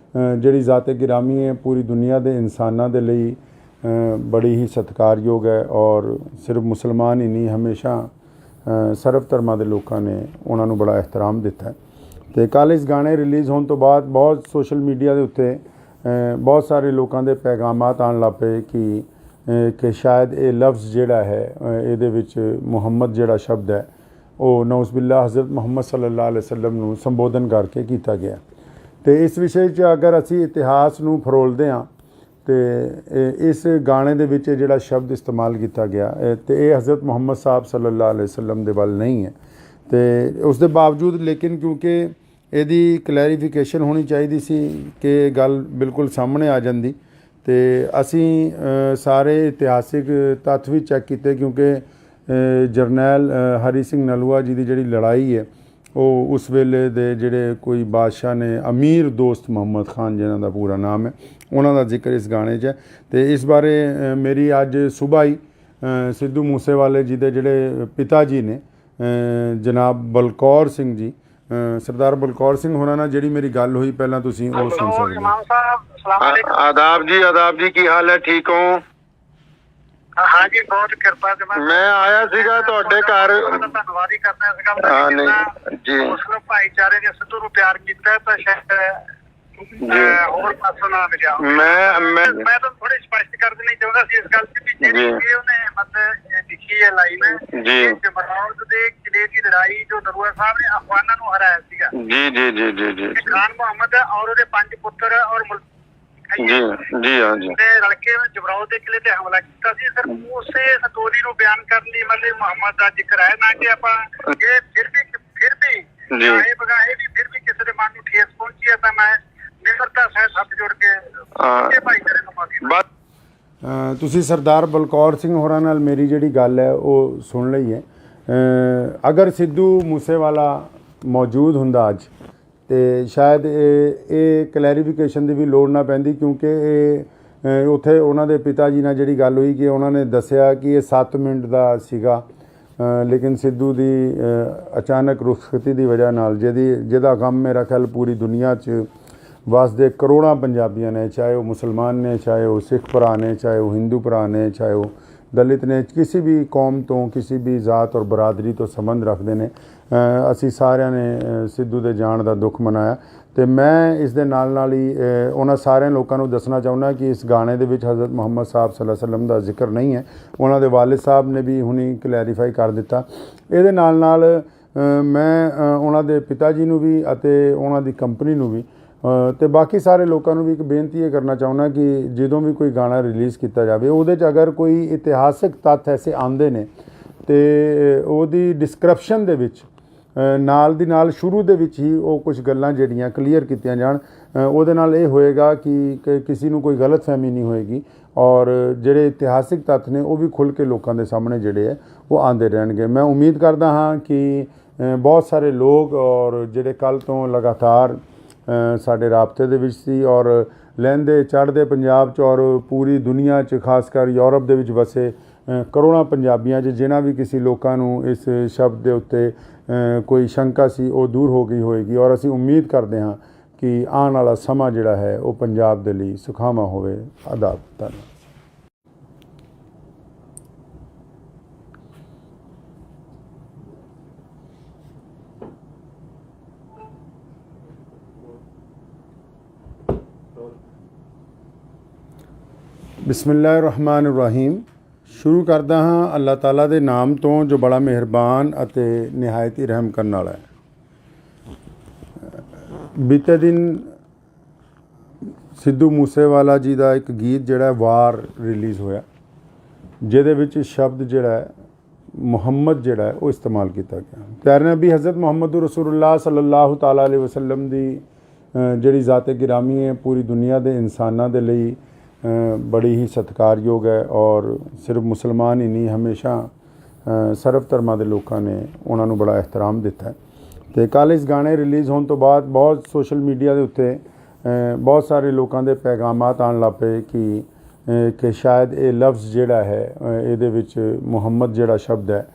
ਜਿਹੜੀ ਜ਼ਾਤ-ਏ ਗਿਰਾਮੀ ਹੈ ਪੂਰੀ ਦੁਨੀਆ ਦੇ ਇਨਸਾਨਾਂ ਦੇ ਲਈ ਬੜੀ ਹੀ ਸਤਿਕਾਰਯੋਗ ਹੈ ਔਰ ਸਿਰਫ ਮੁਸਲਮਾਨ ਹੀ ਨਹੀਂ ਹਮੇਸ਼ਾ ਸਰਬ ਧਰਮਾਂ ਦੇ ਲੋਕਾਂ ਨੇ ਉਹਨਾਂ ਨੂੰ ਬੜਾ ਇਹਤਰਾਮ ਦਿੱਤਾ ਹੈ। ਅਤੇ ਕੱਲ੍ਹ ਇਸ ਗਾਣੇ ਰਿਲੀਜ਼ ਹੋਣ ਤੋਂ ਬਾਅਦ ਬਹੁਤ ਸੋਸ਼ਲ ਮੀਡੀਆ ਦੇ ਉੱਤੇ ਬਹੁਤ ਸਾਰੇ ਲੋਕਾਂ ਦੇ ਪੈਗਾਮਾਤ ਆਉਣ ਲੱਗ ਪਏ ਕਿ ਸ਼ਾਇਦ ਇਹ ਲਫ਼ਜ਼ ਜਿਹੜਾ ਹੈ ਇਹਦੇ ਵਿੱਚ ਮੁਹੰਮਦ ਜਿਹੜਾ ਸ਼ਬਦ ਹੈ ਉਹ ਨਊਜ਼ੁਬਿल्लाह ਹਜ਼ਰਤ ਮੁਹੰਮਦ ਸੱਲੱਲਾਹੁ ਅਲੈਹਿ ਵਸੱਲਮ ਨੂੰ ਸੰਬੋਧਨ ਕਰਕੇ ਕੀਤਾ ਗਿਆ। ਅਤੇ ਇਸ ਵਿਸ਼ੇ 'ਚ ਅਗਰ ਅਸੀਂ ਇਤਿਹਾਸ ਨੂੰ ਫਰੋਲਦੇ ਹਾਂ ਅਤੇ ਇਸ ਗਾਣੇ ਦੇ ਵਿੱਚ ਜਿਹੜਾ ਸ਼ਬਦ ਇਸਤੇਮਾਲ ਕੀਤਾ ਗਿਆ ਅਤੇ ਇਹ ਹਜ਼ਰਤ ਮੁਹੰਮਦ ਸਾਹਿਬ ਸੱਲੱਲਾਹੁ ਅਲੈਹਿ ਵਸੱਲਮ ਦੇ ਵੱਲ ਨਹੀਂ ਹੈ। ਅਤੇ ਉਸ ਦੇ ਬਾਵਜੂਦ ਲੇਕਿਨ ਕਿਉਂਕਿ ਇਹਦੀ ਕਲੈਰੀਫਿਕੇਸ਼ਨ ਹੋਣੀ ਚਾਹੀਦੀ ਸੀ ਕਿ ਗੱਲ ਬਿਲਕੁਲ ਸਾਹਮਣੇ ਆ ਜਾਂਦੀ ਅਤੇ ਅਸੀਂ ਸਾਰੇ ਇਤਿਹਾਸਿਕ ਤੱਥ ਵੀ ਚੈੱਕ ਕੀਤੇ ਕਿਉਂਕਿ ਜਰਨੈਲ ਹਰੀ ਸਿੰਘ ਨਲੂਆ ਜੀ ਦੀ ਜਿਹੜੀ ਲੜਾਈ ਹੈ ਉਹ ਉਸ ਵੇਲੇ ਦੇ ਜਿਹੜੇ ਕੋਈ ਬਾਦਸ਼ਾਹ ਨੇ ਅਮੀਰ ਦੋਸਤ ਮੁਹੰਮਦ ਖਾਨ ਜਿਨ੍ਹਾਂ ਦਾ ਪੂਰਾ ਨਾਮ ਹੈ ਉਹਨਾਂ ਦਾ ਜ਼ਿਕਰ ਇਸ ਗਾਣੇ 'ਚ ਹੈ। ਅਤੇ ਇਸ ਬਾਰੇ ਮੇਰੀ ਅੱਜ ਸੁਬਾਹ ਹੀ ਸਿੱਧੂ ਮੂਸੇਵਾਲੇ ਜੀ ਦੇ ਜਿਹੜੇ ਪਿਤਾ ਜੀ ਨੇ ਜਨਾਬ ਬਲਕੌਰ ਸਿੰਘ ਜੀ ਸਰਦਾਰ ਬਲਕੌਰ ਸਿੰਘ ਹੋਰਾਂ ਨਾਲ ਜਿਹੜੀ ਮੇਰੀ ਗੱਲ ਹੋਈ ਪਹਿਲਾਂ ਤੁਸੀਂ ਉਹ ਸੁਣ ਸਕਦੇ ਹੋ। आदाब जी की हाल है ठीक हो? हाँ जी बहुत कृपा से मैं आया सीगा ਤੁਹਾਡੇ ਘਰ ਧੰਨਵਾਦ ਹੀ ਕਰਨਾ ਸੀਗਾ। ਹਾਂ ਨਹੀਂ ਜੀ ਮੁਸਲਿਮ ਭਾਈਚਾਰੇ ਨੇ ਸਿੱਧੂ ਨੂੰ ਪਿਆਰ ਕੀਤਾ ਤਾਂ ਸ਼ਾਇਦ ਹੋਰ ਪਾਸੋਂ ਨਾ ਮਿਲਿਆ। ਮੈਂ ਤਾਂ ਥੋੜੀ ਸਪਸ਼ਟ ਕਰ ਦੇਣੀ ਚਾਹੁੰਦਾ ਸੀ ਇਸ ਗੱਲ ਤੇ ਕਿ ਜਿਹੜੀ ਉਹਨੇ ਮਤਲਬ ਲਿਖੀ ਹੈ ਲਾਈਨ ਜੀ ਜਮਰੌਦ ਦੇ ਕਿਲੇ ਦੀ ਲੜਾਈ ਜੋ ਨਲੂਆ ਸਾਹਿਬ ਨੇ ਅਫਗਾਨਾਂ ਨੂੰ ਹਰਾਇਆ ਸੀਗਾ ਜੀ ਖਾਨ ਮੁਹੰਮਦ ਔਰ ਉਹਦੇ 5 ਪੁੱਤਰ ਔਰ जी हाँ जी लड़के जमरौद के किले ते हमला किया ਸੀ। ਸਰ ਉਸੇ ਸਟੋਰੀ ਨੂੰ ਬਿਆਨ ਕਰਨ ਲਈ ਮਤਲਬ ਮੁਹੰਮਦ ਦਾ ਜ਼ਿਕਰ ਹੈ ਨਾ ਕਿ ਆਪਾਂ ਇਹ ਫਿਰ ਵੀ ਇਹ ਬਗਾਏ ਵੀ ਫਿਰ ਵੀ ਕਿਸੇ ਦੇ ਮਨ ਨੂੰ ਠੇਸ ਪਹੁੰਚੀ ਹੈ ਤਾਂ ਮੈਂ ਨਿਮਰਤਾ ਸਹਿਤ ਹੱਥ ਜੋੜ ਕੇ ਭਾਈਚਾਰੇ ਨੂੰ ਮਾਫੀ। ਤੁਸੀਂ ਸਰਦਾਰ ਬਲਕੌਰ ਸਿੰਘ ਹੋਰਾਂ ਨਾਲ ਮੇਰੀ ਜਿਹੜੀ ਗੱਲ ਹੈ ਉਹ ਸੁਣ ਲਈ ਹੈ। ਅਗਰ ਸਿੱਧੂ ਮੂਸੇਵਾਲਾ ਮੌਜੂਦ ਹੁੰਦਾ ਅੱਜ ਅਤੇ ਸ਼ਾਇਦ ਇਹ ਕਲੈਰੀਫਿਕੇਸ਼ਨ ਦੀ ਵੀ ਲੋੜ ਨਾ ਪੈਂਦੀ ਕਿਉਂਕਿ ਇਹ ਉੱਥੇ ਉਹਨਾਂ ਦੇ ਪਿਤਾ ਜੀ ਨਾਲ ਜਿਹੜੀ ਗੱਲ ਹੋਈ ਕਿ ਉਹਨਾਂ ਨੇ ਦੱਸਿਆ ਕਿ ਇਹ 7 ਮਿੰਟ ਦਾ ਸੀਗਾ ਲੇਕਿਨ ਸਿੱਧੂ ਦੀ ਅਚਾਨਕ ਰੁਖਸਤੀ ਦੀ ਵਜ੍ਹਾ ਨਾਲ ਜਿਹਦਾ ਗਮ ਮੇਰਾ ਖਿਆਲ ਪੂਰੀ ਦੁਨੀਆ 'ਚ ਵਸਦੇ ਕਰੋੜਾਂ ਪੰਜਾਬੀਆਂ ਨੇ ਚਾਹੇ ਉਹ ਮੁਸਲਮਾਨ ਨੇ ਚਾਹੇ ਉਹ ਸਿੱਖ ਭਰਾ ਨੇ ਚਾਹੇ ਉਹ ਹਿੰਦੂ ਭਰਾ ਨੇ ਚਾਹੇ ਉਹ ਦਲਿਤ ਨੇ ਕਿਸੇ ਵੀ ਕੌਮ ਤੋਂ ਕਿਸੇ ਵੀ ਜ਼ਾਤ ਔਰ ਬਰਾਦਰੀ ਤੋਂ ਸੰਬੰਧ ਰੱਖਦੇ ਨੇ ਅਸੀਂ ਸਾਰਿਆਂ ਨੇ ਸਿੱਧੂ ਦੇ ਜਾਣ ਦਾ ਦੁੱਖ ਮਨਾਇਆ। ਅਤੇ ਮੈਂ ਇਸ ਦੇ ਨਾਲ ਹੀ ਉਹਨਾਂ ਸਾਰਿਆਂ ਲੋਕਾਂ ਨੂੰ ਦੱਸਣਾ ਚਾਹੁੰਦਾ ਕਿ ਇਸ ਗਾਣੇ ਦੇ ਵਿੱਚ ਹਜ਼ਰਤ ਮੁਹੰਮਦ ਸਾਹਿਬ ਸੱਲੱਲਾਹੁ ਅਲੈਹਿ ਵਸੱਲਮ ਦਾ ਜ਼ਿਕਰ ਨਹੀਂ ਹੈ। ਉਹਨਾਂ ਦੇ ਵਾਲਿਦ ਸਾਹਿਬ ਨੇ ਵੀ ਹੁਣੀ ਕਲੈਰੀਫਾਈ ਕਰ ਦਿੱਤਾ। ਇਹਦੇ ਨਾਲ ਮੈਂ ਉਹਨਾਂ ਦੇ ਪਿਤਾ ਜੀ ਨੂੰ ਵੀ ਅਤੇ ਉਹਨਾਂ ਦੀ ਕੰਪਨੀ ਨੂੰ ਵੀ ਅਤੇ ਬਾਕੀ ਸਾਰੇ ਲੋਕਾਂ ਨੂੰ ਵੀ ਇੱਕ ਬੇਨਤੀ ਇਹ ਕਰਨਾ ਚਾਹੁੰਦਾ ਕਿ ਜਦੋਂ ਵੀ ਕੋਈ ਗਾਣਾ ਰਿਲੀਜ਼ ਕੀਤਾ ਜਾਵੇ ਉਹਦੇ 'ਚ ਅਗਰ ਕੋਈ ਇਤਿਹਾਸਿਕ ਤੱਥ ਐਸੇ ਆਉਂਦੇ ਨੇ ਅਤੇ ਉਹਦੀ ਡਿਸਕ੍ਰਿਪਸ਼ਨ ਦੇ ਵਿੱਚ ਨਾਲ ਦੀ ਨਾਲ ਸ਼ੁਰੂ ਦੇ ਵਿੱਚ ਹੀ ਉਹ ਕੁਝ ਗੱਲਾਂ ਜਿਹੜੀਆਂ ਕਲੀਅਰ ਕੀਤੀਆਂ ਜਾਣ ਉਹਦੇ ਨਾਲ ਇਹ ਹੋਏਗਾ ਕਿ ਕਿਸੇ ਨੂੰ ਕੋਈ ਗਲਤਫਹਿਮੀ ਨਹੀਂ ਹੋਏਗੀ ਔਰ ਜਿਹੜੇ ਇਤਿਹਾਸਿਕ ਤੱਥ ਨੇ ਉਹ ਵੀ ਖੁੱਲ੍ਹ ਕੇ ਲੋਕਾਂ ਦੇ ਸਾਹਮਣੇ ਜਿਹੜੇ ਹੈ ਉਹ ਆਉਂਦੇ ਰਹਿਣਗੇ। ਮੈਂ ਉਮੀਦ ਕਰਦਾ ਹਾਂ ਕਿ ਬਹੁਤ ਸਾਰੇ ਲੋਕ ਔਰ ਜਿਹੜੇ ਕੱਲ੍ਹ ਤੋਂ ਲਗਾਤਾਰ ਸਾਡੇ ਰਾਬਤੇ ਦੇ ਵਿੱਚ ਸੀ ਔਰ ਲਹਿੰਦੇ ਚੜ੍ਹਦੇ ਪੰਜਾਬ 'ਚ ਔਰ ਪੂਰੀ ਦੁਨੀਆ 'ਚ ਖਾਸ ਕਰ ਯੂਰਪ ਦੇ ਵਿੱਚ ਵਸੇ ਕਰੋੜਾਂ ਪੰਜਾਬੀਆਂ 'ਚ ਜਿਨ੍ਹਾਂ ਵੀ ਕਿਸੇ ਲੋਕਾਂ ਨੂੰ ਇਸ ਸ਼ਬਦ ਦੇ ਉੱਤੇ ਕੋਈ ਸ਼ੰਕਾ ਸੀ ਉਹ ਦੂਰ ਹੋ ਗਈ ਹੋਏਗੀ ਔਰ ਅਸੀਂ ਉਮੀਦ ਕਰਦੇ ਹਾਂ ਕਿ ਆਉਣ ਵਾਲਾ ਸਮਾਂ ਜਿਹੜਾ ਹੈ ਉਹ ਪੰਜਾਬ ਦੇ ਲਈ ਸੁਖਾਵਾਂ ਹੋਵੇ। ਆਦਾਬ। ਧੰਨਵਾਦ। ਬਿਸਮਿਲ੍ਲਾਹਿਰਰਹਿਮਾਨਿਰਰਹੀਮ। ਸ਼ੁਰੂ ਕਰਦਾ ਹਾਂ ਅੱਲਾਹ ਤਾਲਾ ਦੇ ਨਾਮ ਤੋਂ ਜੋ ਬੜਾ ਮਿਹਰਬਾਨ ਅਤੇ ਨਿਹਾਇਤ ਹੀ ਰਹਿਮ ਕਰਨ ਵਾਲਾ ਹੈ। ਬੀਤੇ ਦਿਨ ਸਿੱਧੂ ਮੂਸੇਵਾਲਾ ਜੀ ਦਾ ਇੱਕ ਗੀਤ ਜਿਹੜਾ ਵਾਰ ਰਿਲੀਜ਼ ਹੋਇਆ, ਜਿਹਦੇ ਵਿੱਚ ਸ਼ਬਦ ਜਿਹੜਾ ਹੈ ਮੁਹੰਮਦ ਜਿਹੜਾ ਹੈ ਉਹ ਇਸਤੇਮਾਲ ਕੀਤਾ ਗਿਆ। ਪਿਆਰੇ ਨਬੀ ਹਜ਼ਰਤ ਮੁਹੰਮਦ ਰਸੂਲੁल्लाह ਸੱਲੱਲਾਹੁ ਤਾਲਾ अलैहि वसल्लम ਦੀ ਜਿਹੜੀ ਜ਼ਾਤ-ਏ ਗਿਰਾਮੀ ਹੈ ਪੂਰੀ ਦੁਨੀਆ ਦੇ ਇਨਸਾਨਾਂ ਦੇ ਲਈ ਬੜੀ ਹੀ ਸਤਿਕਾਰਯੋਗ ਹੈ ਔਰ ਸਿਰਫ ਮੁਸਲਮਾਨ ਹੀ ਨਹੀਂ, ਹਮੇਸ਼ਾ ਸਰਬ ਧਰਮਾਂ ਦੇ ਲੋਕਾਂ ਨੇ ਉਹਨਾਂ ਨੂੰ ਬੜਾ ਇਹਤਰਾਮ ਦਿੱਤਾ ਹੈ। ਅਤੇ ਕੱਲ੍ਹ ਇਸ ਗਾਣੇ ਰਿਲੀਜ਼ ਹੋਣ ਤੋਂ ਬਾਅਦ ਬਹੁਤ ਸੋਸ਼ਲ ਮੀਡੀਆ ਦੇ ਉੱਤੇ ਬਹੁਤ ਸਾਰੇ ਲੋਕਾਂ ਦੇ ਪੈਗਾਮਾਤ ਆਉਣ ਲੱਗ ਪਏ ਕਿ ਸ਼ਾਇਦ ਇਹ ਲਫ਼ਜ਼ ਜਿਹੜਾ ਹੈ ਇਹਦੇ ਵਿੱਚ ਮੁਹੰਮਦ ਜਿਹੜਾ ਸ਼ਬਦ ਹੈ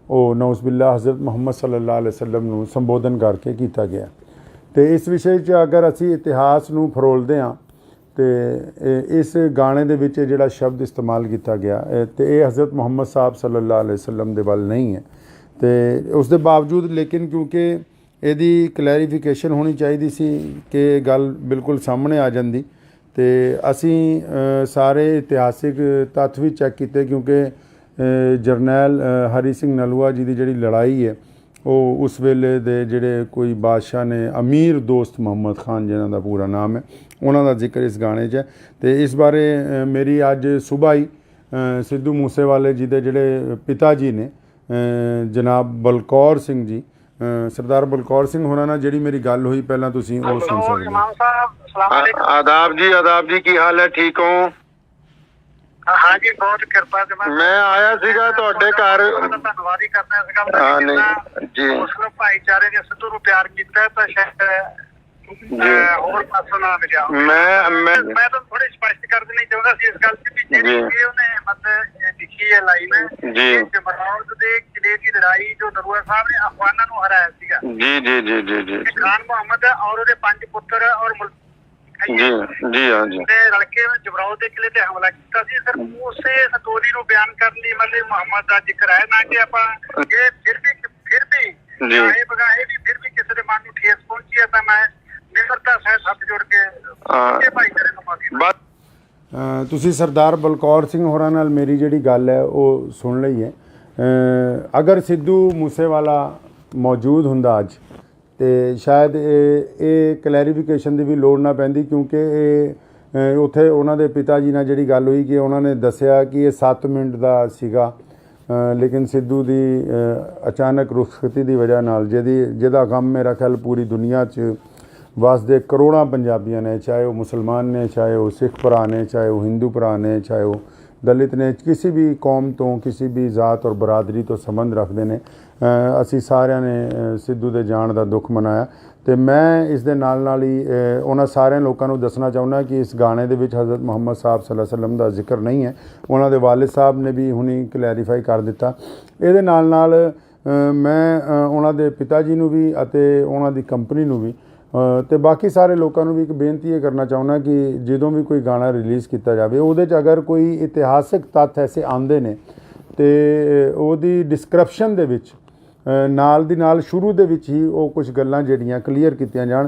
ਉਹ ਨਊਜ਼ੁਬਿल्लाह ਹਜ਼ਰਤ ਮੁਹੰਮਦ ਸੱਲੱਲਾਹੁ ਅਲੈहि ਵਸੱਲਮ ਨੂੰ ਸੰਬੋਧਨ ਕਰਕੇ ਕੀਤਾ ਗਿਆ। ਅਤੇ ਇਸ ਵਿਸ਼ੇ 'ਚ ਅਗਰ ਅਸੀਂ ਇਤਿਹਾਸ ਨੂੰ ਫਰੋਲਦੇ ਹਾਂ ਅਤੇ ਇਸ ਗਾਣੇ ਦੇ ਵਿੱਚ ਜਿਹੜਾ ਸ਼ਬਦ ਇਸਤੇਮਾਲ ਕੀਤਾ ਗਿਆ ਅਤੇ ਇਹ ਹਜ਼ਰਤ ਮੁਹੰਮਦ ਸਾਹਿਬ ਸੱਲੱਲਾਹੁ ਅਲੈहि ਵਸੱਲਮ ਦੇ ਵੱਲ ਨਹੀਂ ਹੈ। ਅਤੇ ਉਸ ਦੇ ਬਾਵਜੂਦ ਲੇਕਿਨ ਕਿਉਂਕਿ ਇਹਦੀ ਕਲੈਰੀਫਿਕੇਸ਼ਨ ਹੋਣੀ ਚਾਹੀਦੀ ਸੀ ਕਿ ਇਹ ਗੱਲ ਬਿਲਕੁਲ ਸਾਹਮਣੇ ਆ ਜਾਂਦੀ, ਅਤੇ ਅਸੀਂ ਸਾਰੇ ਇਤਿਹਾਸਿਕ ਤੱਥ ਵੀ ਚੈੱਕ ਕੀਤੇ ਕਿਉਂਕਿ ਜਰਨੈਲ ਹਰੀ ਸਿੰਘ ਨਲੂਆ ਜੀ ਦੀ ਜਿਹੜੀ ਲੜਾਈ ਹੈ ਉਹ ਉਸ ਵੇਲੇ ਦੇ ਜਿਹੜੇ ਕੋਈ ਬਾਦਸ਼ਾਹ ਨੇ ਅਮੀਰ ਦੋਸਤ ਮੁਹੰਮਦ ਖਾਨ ਜਿਨ੍ਹਾਂ ਦਾ ਪੂਰਾ ਨਾਮ ਹੈ ਉਹਨਾਂ ਦਾ ਜ਼ਿਕਰ ਇਸ ਗਾਣੇ 'ਚ ਹੈ। ਅਤੇ ਇਸ ਬਾਰੇ ਮੇਰੀ ਅੱਜ ਸੁਬਾਹ ਹੀ ਸਿੱਧੂ ਮੂਸੇਵਾਲੇ ਜੀ ਦੇ ਜਿਹੜੇ ਪਿਤਾ ਜੀ ਨੇ ਜਨਾਬ ਬਲਕੌਰ ਸਿੰਘ ਜੀ, ਸਰਦਾਰ ਬਲਕੌਰ ਸਿੰਘ ਹੋਰਾਂ ਨਾਲ ਜਿਹੜੀ ਮੇਰੀ ਗੱਲ ਹੋਈ ਪਹਿਲਾਂ ਤੁਸੀਂ ਉਹ ਸੁਣ ਸਕਦੇ ਹੋ। आदाब जी की हाल है, ठीक हो? हाँ जी, बहुत कृपा से मैं आया ਸੀਗਾ ਤੁਹਾਡੇ ਘਰ। ਧੰਨਵਾਦ ਹੀ ਕਰਨਾ ਸੀਗਾ। ਹਾਂ ਨਹੀਂ ਜੀ, ਮੁਸਲਿਮ ਭਾਈਚਾਰੇ ਨੇ ਸਿੱਧੂ ਨੂੰ ਪਿਆਰ ਕੀਤਾ ਤਾਂ ਸ਼ਾਇਦ ਹੋਰ ਪਾਸੋਂ ਨਾ ਮਿਲਿਆ। ਮੈਂ ਤਾਂ ਥੋੜੀ ਸਪਸ਼ਟ ਕਰ ਦੇਣੀ ਚਾਹੁੰਦਾ ਸੀ ਇਸ ਗੱਲ ਤੇ ਵੀ ਜਿਹੜੀ ਉਹਨੇ ਮਤਲਬ ਲਿਖੀ ਹੈ ਲਾਈਨ ਜੀ, ਜਮਰੌਦ ਦੇ ਕਿਲੇ ਦੀ ਲੜਾਈ ਜੋ ਨਰੂਆ ਸਾਹਿਬ ਨੇ ਅਫਗਾਨਾਂ ਨੂੰ ਹਰਾਇਆ ਸੀਗਾ। ਜੀ ਜੀ ਜੀ ਜੀ ਜੀ ਖਾਨ ਮੁਹੰਮਦ ਔਰ ਉਹਦੇ 5 ਪੁੱਤਰ ਔਰ ਜੀ ਜੀ ਹਾਂ ਜੀ ਤੇ ਰਲ ਕੇ ਜਮਰੌਦ ਦੇ ਕਿਲੇ ਤੇ ਹਮਲਾ ਕੀਤਾ ਸੀ। ਸਰ ਉਸੇ ਸਟੋਰੀ ਨੂੰ ਬਿਆਨ ਕਰਨ ਲਈ ਮਤਲਬ ਮੁਹੰਮਦ ਦਾ ਜ਼ਿਕਰ ਹੈ, ਨਾ ਕਿ ਆਪਾਂ ਇਹ ਫਿਰ ਵੀ ਇਹ ਬਗਾਏ ਵੀ ਫਿਰ ਵੀ ਕਿਸੇ ਦੇ ਮਨ ਨੂੰ ਠੇਸ ਪਹੁੰਚੀ ਹੈ ਤਾਂ ਮੈਂ ਨਿਮਰਤਾ ਸਹਿਤ ਹੱਥ ਜੋੜ ਕੇ ਭਾਈਚਾਰੇ ਨੂੰ ਮਾਫੀ। ਤੁਸੀਂ ਸਰਦਾਰ ਬਲਕੌਰ ਸਿੰਘ ਹੋਰਾਂ ਨਾਲ ਮੇਰੀ ਜਿਹੜੀ ਗੱਲ ਹੈ ਉਹ ਸੁਣ ਲਈ ਹੈ। ਅਗਰ ਸਿੱਧੂ ਮੂਸੇਵਾਲਾ ਮੌਜੂਦ ਹੁੰਦਾ ਅੱਜ ਅਤੇ ਸ਼ਾਇਦ ਇਹ ਕਲੈਰੀਫਿਕੇਸ਼ਨ ਦੀ ਵੀ ਲੋੜ ਨਾ ਪੈਂਦੀ ਕਿਉਂਕਿ ਇਹ ਉੱਥੇ ਉਹਨਾਂ ਦੇ ਪਿਤਾ ਜੀ ਨਾਲ ਜਿਹੜੀ ਗੱਲ ਹੋਈ ਕਿ ਉਹਨਾਂ ਨੇ ਦੱਸਿਆ ਕਿ ਇਹ 7 ਮਿੰਟ ਦਾ ਸੀਗਾ, ਲੇਕਿਨ ਸਿੱਧੂ ਦੀ ਅਚਾਨਕ ਰੁਖਸਤੀ ਦੀ ਵਜ੍ਹਾ ਨਾਲ ਜਿਹਦਾ ਗਮ ਮੇਰਾ ਖਿਆਲ ਪੂਰੀ ਦੁਨੀਆ 'ਚ ਵਸਦੇ ਕਰੋੜਾਂ ਪੰਜਾਬੀਆਂ ਨੇ, ਚਾਹੇ ਉਹ ਮੁਸਲਮਾਨ ਨੇ, ਚਾਹੇ ਉਹ ਸਿੱਖ ਭਰਾ ਨੇ, ਚਾਹੇ ਉਹ ਹਿੰਦੂ ਭਰਾ ਨੇ, ਚਾਹੇ ਉਹ ਦਲਿਤ ਨੇ, ਕਿਸੇ ਵੀ ਕੌਮ ਤੋਂ ਕਿਸੇ ਵੀ ਜ਼ਾਤ ਔਰ ਬਰਾਦਰੀ ਤੋਂ ਸੰਬੰਧ ਰੱਖਦੇ ਨੇ, ਅਸੀਂ ਸਾਰਿਆਂ ਨੇ ਸਿੱਧੂ ਦੇ ਜਾਣ ਦਾ ਦੁੱਖ ਮਨਾਇਆ। ਅਤੇ ਮੈਂ ਇਸ ਦੇ ਨਾਲ ਹੀ ਉਹਨਾਂ ਸਾਰਿਆਂ ਲੋਕਾਂ ਨੂੰ ਦੱਸਣਾ ਚਾਹੁੰਦਾ ਕਿ ਇਸ ਗਾਣੇ ਦੇ ਵਿੱਚ ਹਜ਼ਰਤ ਮੁਹੰਮਦ ਸਾਹਿਬ ਸੱਲੱਲਾਹੁ ਅਲੈहि ਵਸੱਲਮ ਦਾ ਜ਼ਿਕਰ ਨਹੀਂ ਹੈ। ਉਹਨਾਂ ਦੇ ਵਾਲਿਦ ਸਾਹਿਬ ਨੇ ਵੀ ਹੁਣੀ ਕਲੈਰੀਫਾਈ ਕਰ ਦਿੱਤਾ। ਇਹਦੇ ਨਾਲ ਮੈਂ ਉਹਨਾਂ ਦੇ ਪਿਤਾ ਜੀ ਨੂੰ ਵੀ ਅਤੇ ਉਹਨਾਂ ਦੀ ਕੰਪਨੀ ਨੂੰ ਵੀ ਅਤੇ ਬਾਕੀ ਸਾਰੇ ਲੋਕਾਂ ਨੂੰ ਵੀ ਇੱਕ ਬੇਨਤੀ ਇਹ ਕਰਨਾ ਚਾਹੁੰਦਾ ਕਿ ਜਦੋਂ ਵੀ ਕੋਈ ਗਾਣਾ ਰਿਲੀਜ਼ ਕੀਤਾ ਜਾਵੇ ਉਹਦੇ 'ਚ ਅਗਰ ਕੋਈ ਇਤਿਹਾਸਿਕ ਤੱਥ ਐਸੇ ਆਉਂਦੇ ਨੇ ਅਤੇ ਉਹਦੀ ਡਿਸਕ੍ਰਿਪਸ਼ਨ ਦੇ ਵਿੱਚ ਨਾਲ ਦੀ ਨਾਲ ਸ਼ੁਰੂ ਦੇ ਵਿੱਚ ਹੀ ਉਹ ਕੁਝ ਗੱਲਾਂ ਜਿਹੜੀਆਂ ਕਲੀਅਰ ਕੀਤੀਆਂ ਜਾਣ।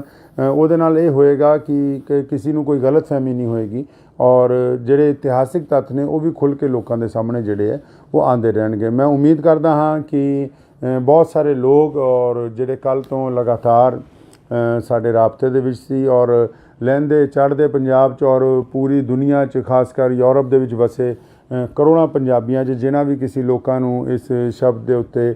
ਉਹਦੇ ਨਾਲ ਇਹ ਹੋਏਗਾ ਕਿ ਕਿਸੇ ਨੂੰ ਕੋਈ ਗਲਤਫਹਿਮੀ ਨਹੀਂ ਹੋਏਗੀ ਔਰ ਜਿਹੜੇ ਇਤਿਹਾਸਿਕ ਤੱਥ ਨੇ ਉਹ ਵੀ ਖੁੱਲ੍ਹ ਕੇ ਲੋਕਾਂ ਦੇ ਸਾਹਮਣੇ ਜਿਹੜੇ ਹੈ ਉਹ ਆਉਂਦੇ ਰਹਿਣਗੇ। ਮੈਂ ਉਮੀਦ ਕਰਦਾ ਹਾਂ ਕਿ ਬਹੁਤ ਸਾਰੇ ਲੋਕ ਔਰ ਜਿਹੜੇ ਕੱਲ੍ਹ ਤੋਂ ਲਗਾਤਾਰ ਸਾਡੇ ਰਾਬਤੇ ਦੇ ਵਿੱਚ ਸੀ ਔਰ ਲਹਿੰਦੇ ਚੜ੍ਹਦੇ ਪੰਜਾਬ 'ਚ ਔਰ ਪੂਰੀ ਦੁਨੀਆ 'ਚ ਖਾਸ ਕਰ ਯੂਰਪ ਦੇ ਵਿੱਚ ਵਸੇ ਕਰੋੜਾਂ ਪੰਜਾਬੀਆਂ 'ਚ ਜਿਨ੍ਹਾਂ ਵੀ ਕਿਸੇ ਲੋਕਾਂ ਨੂੰ ਇਸ ਸ਼ਬਦ ਦੇ ਉੱਤੇ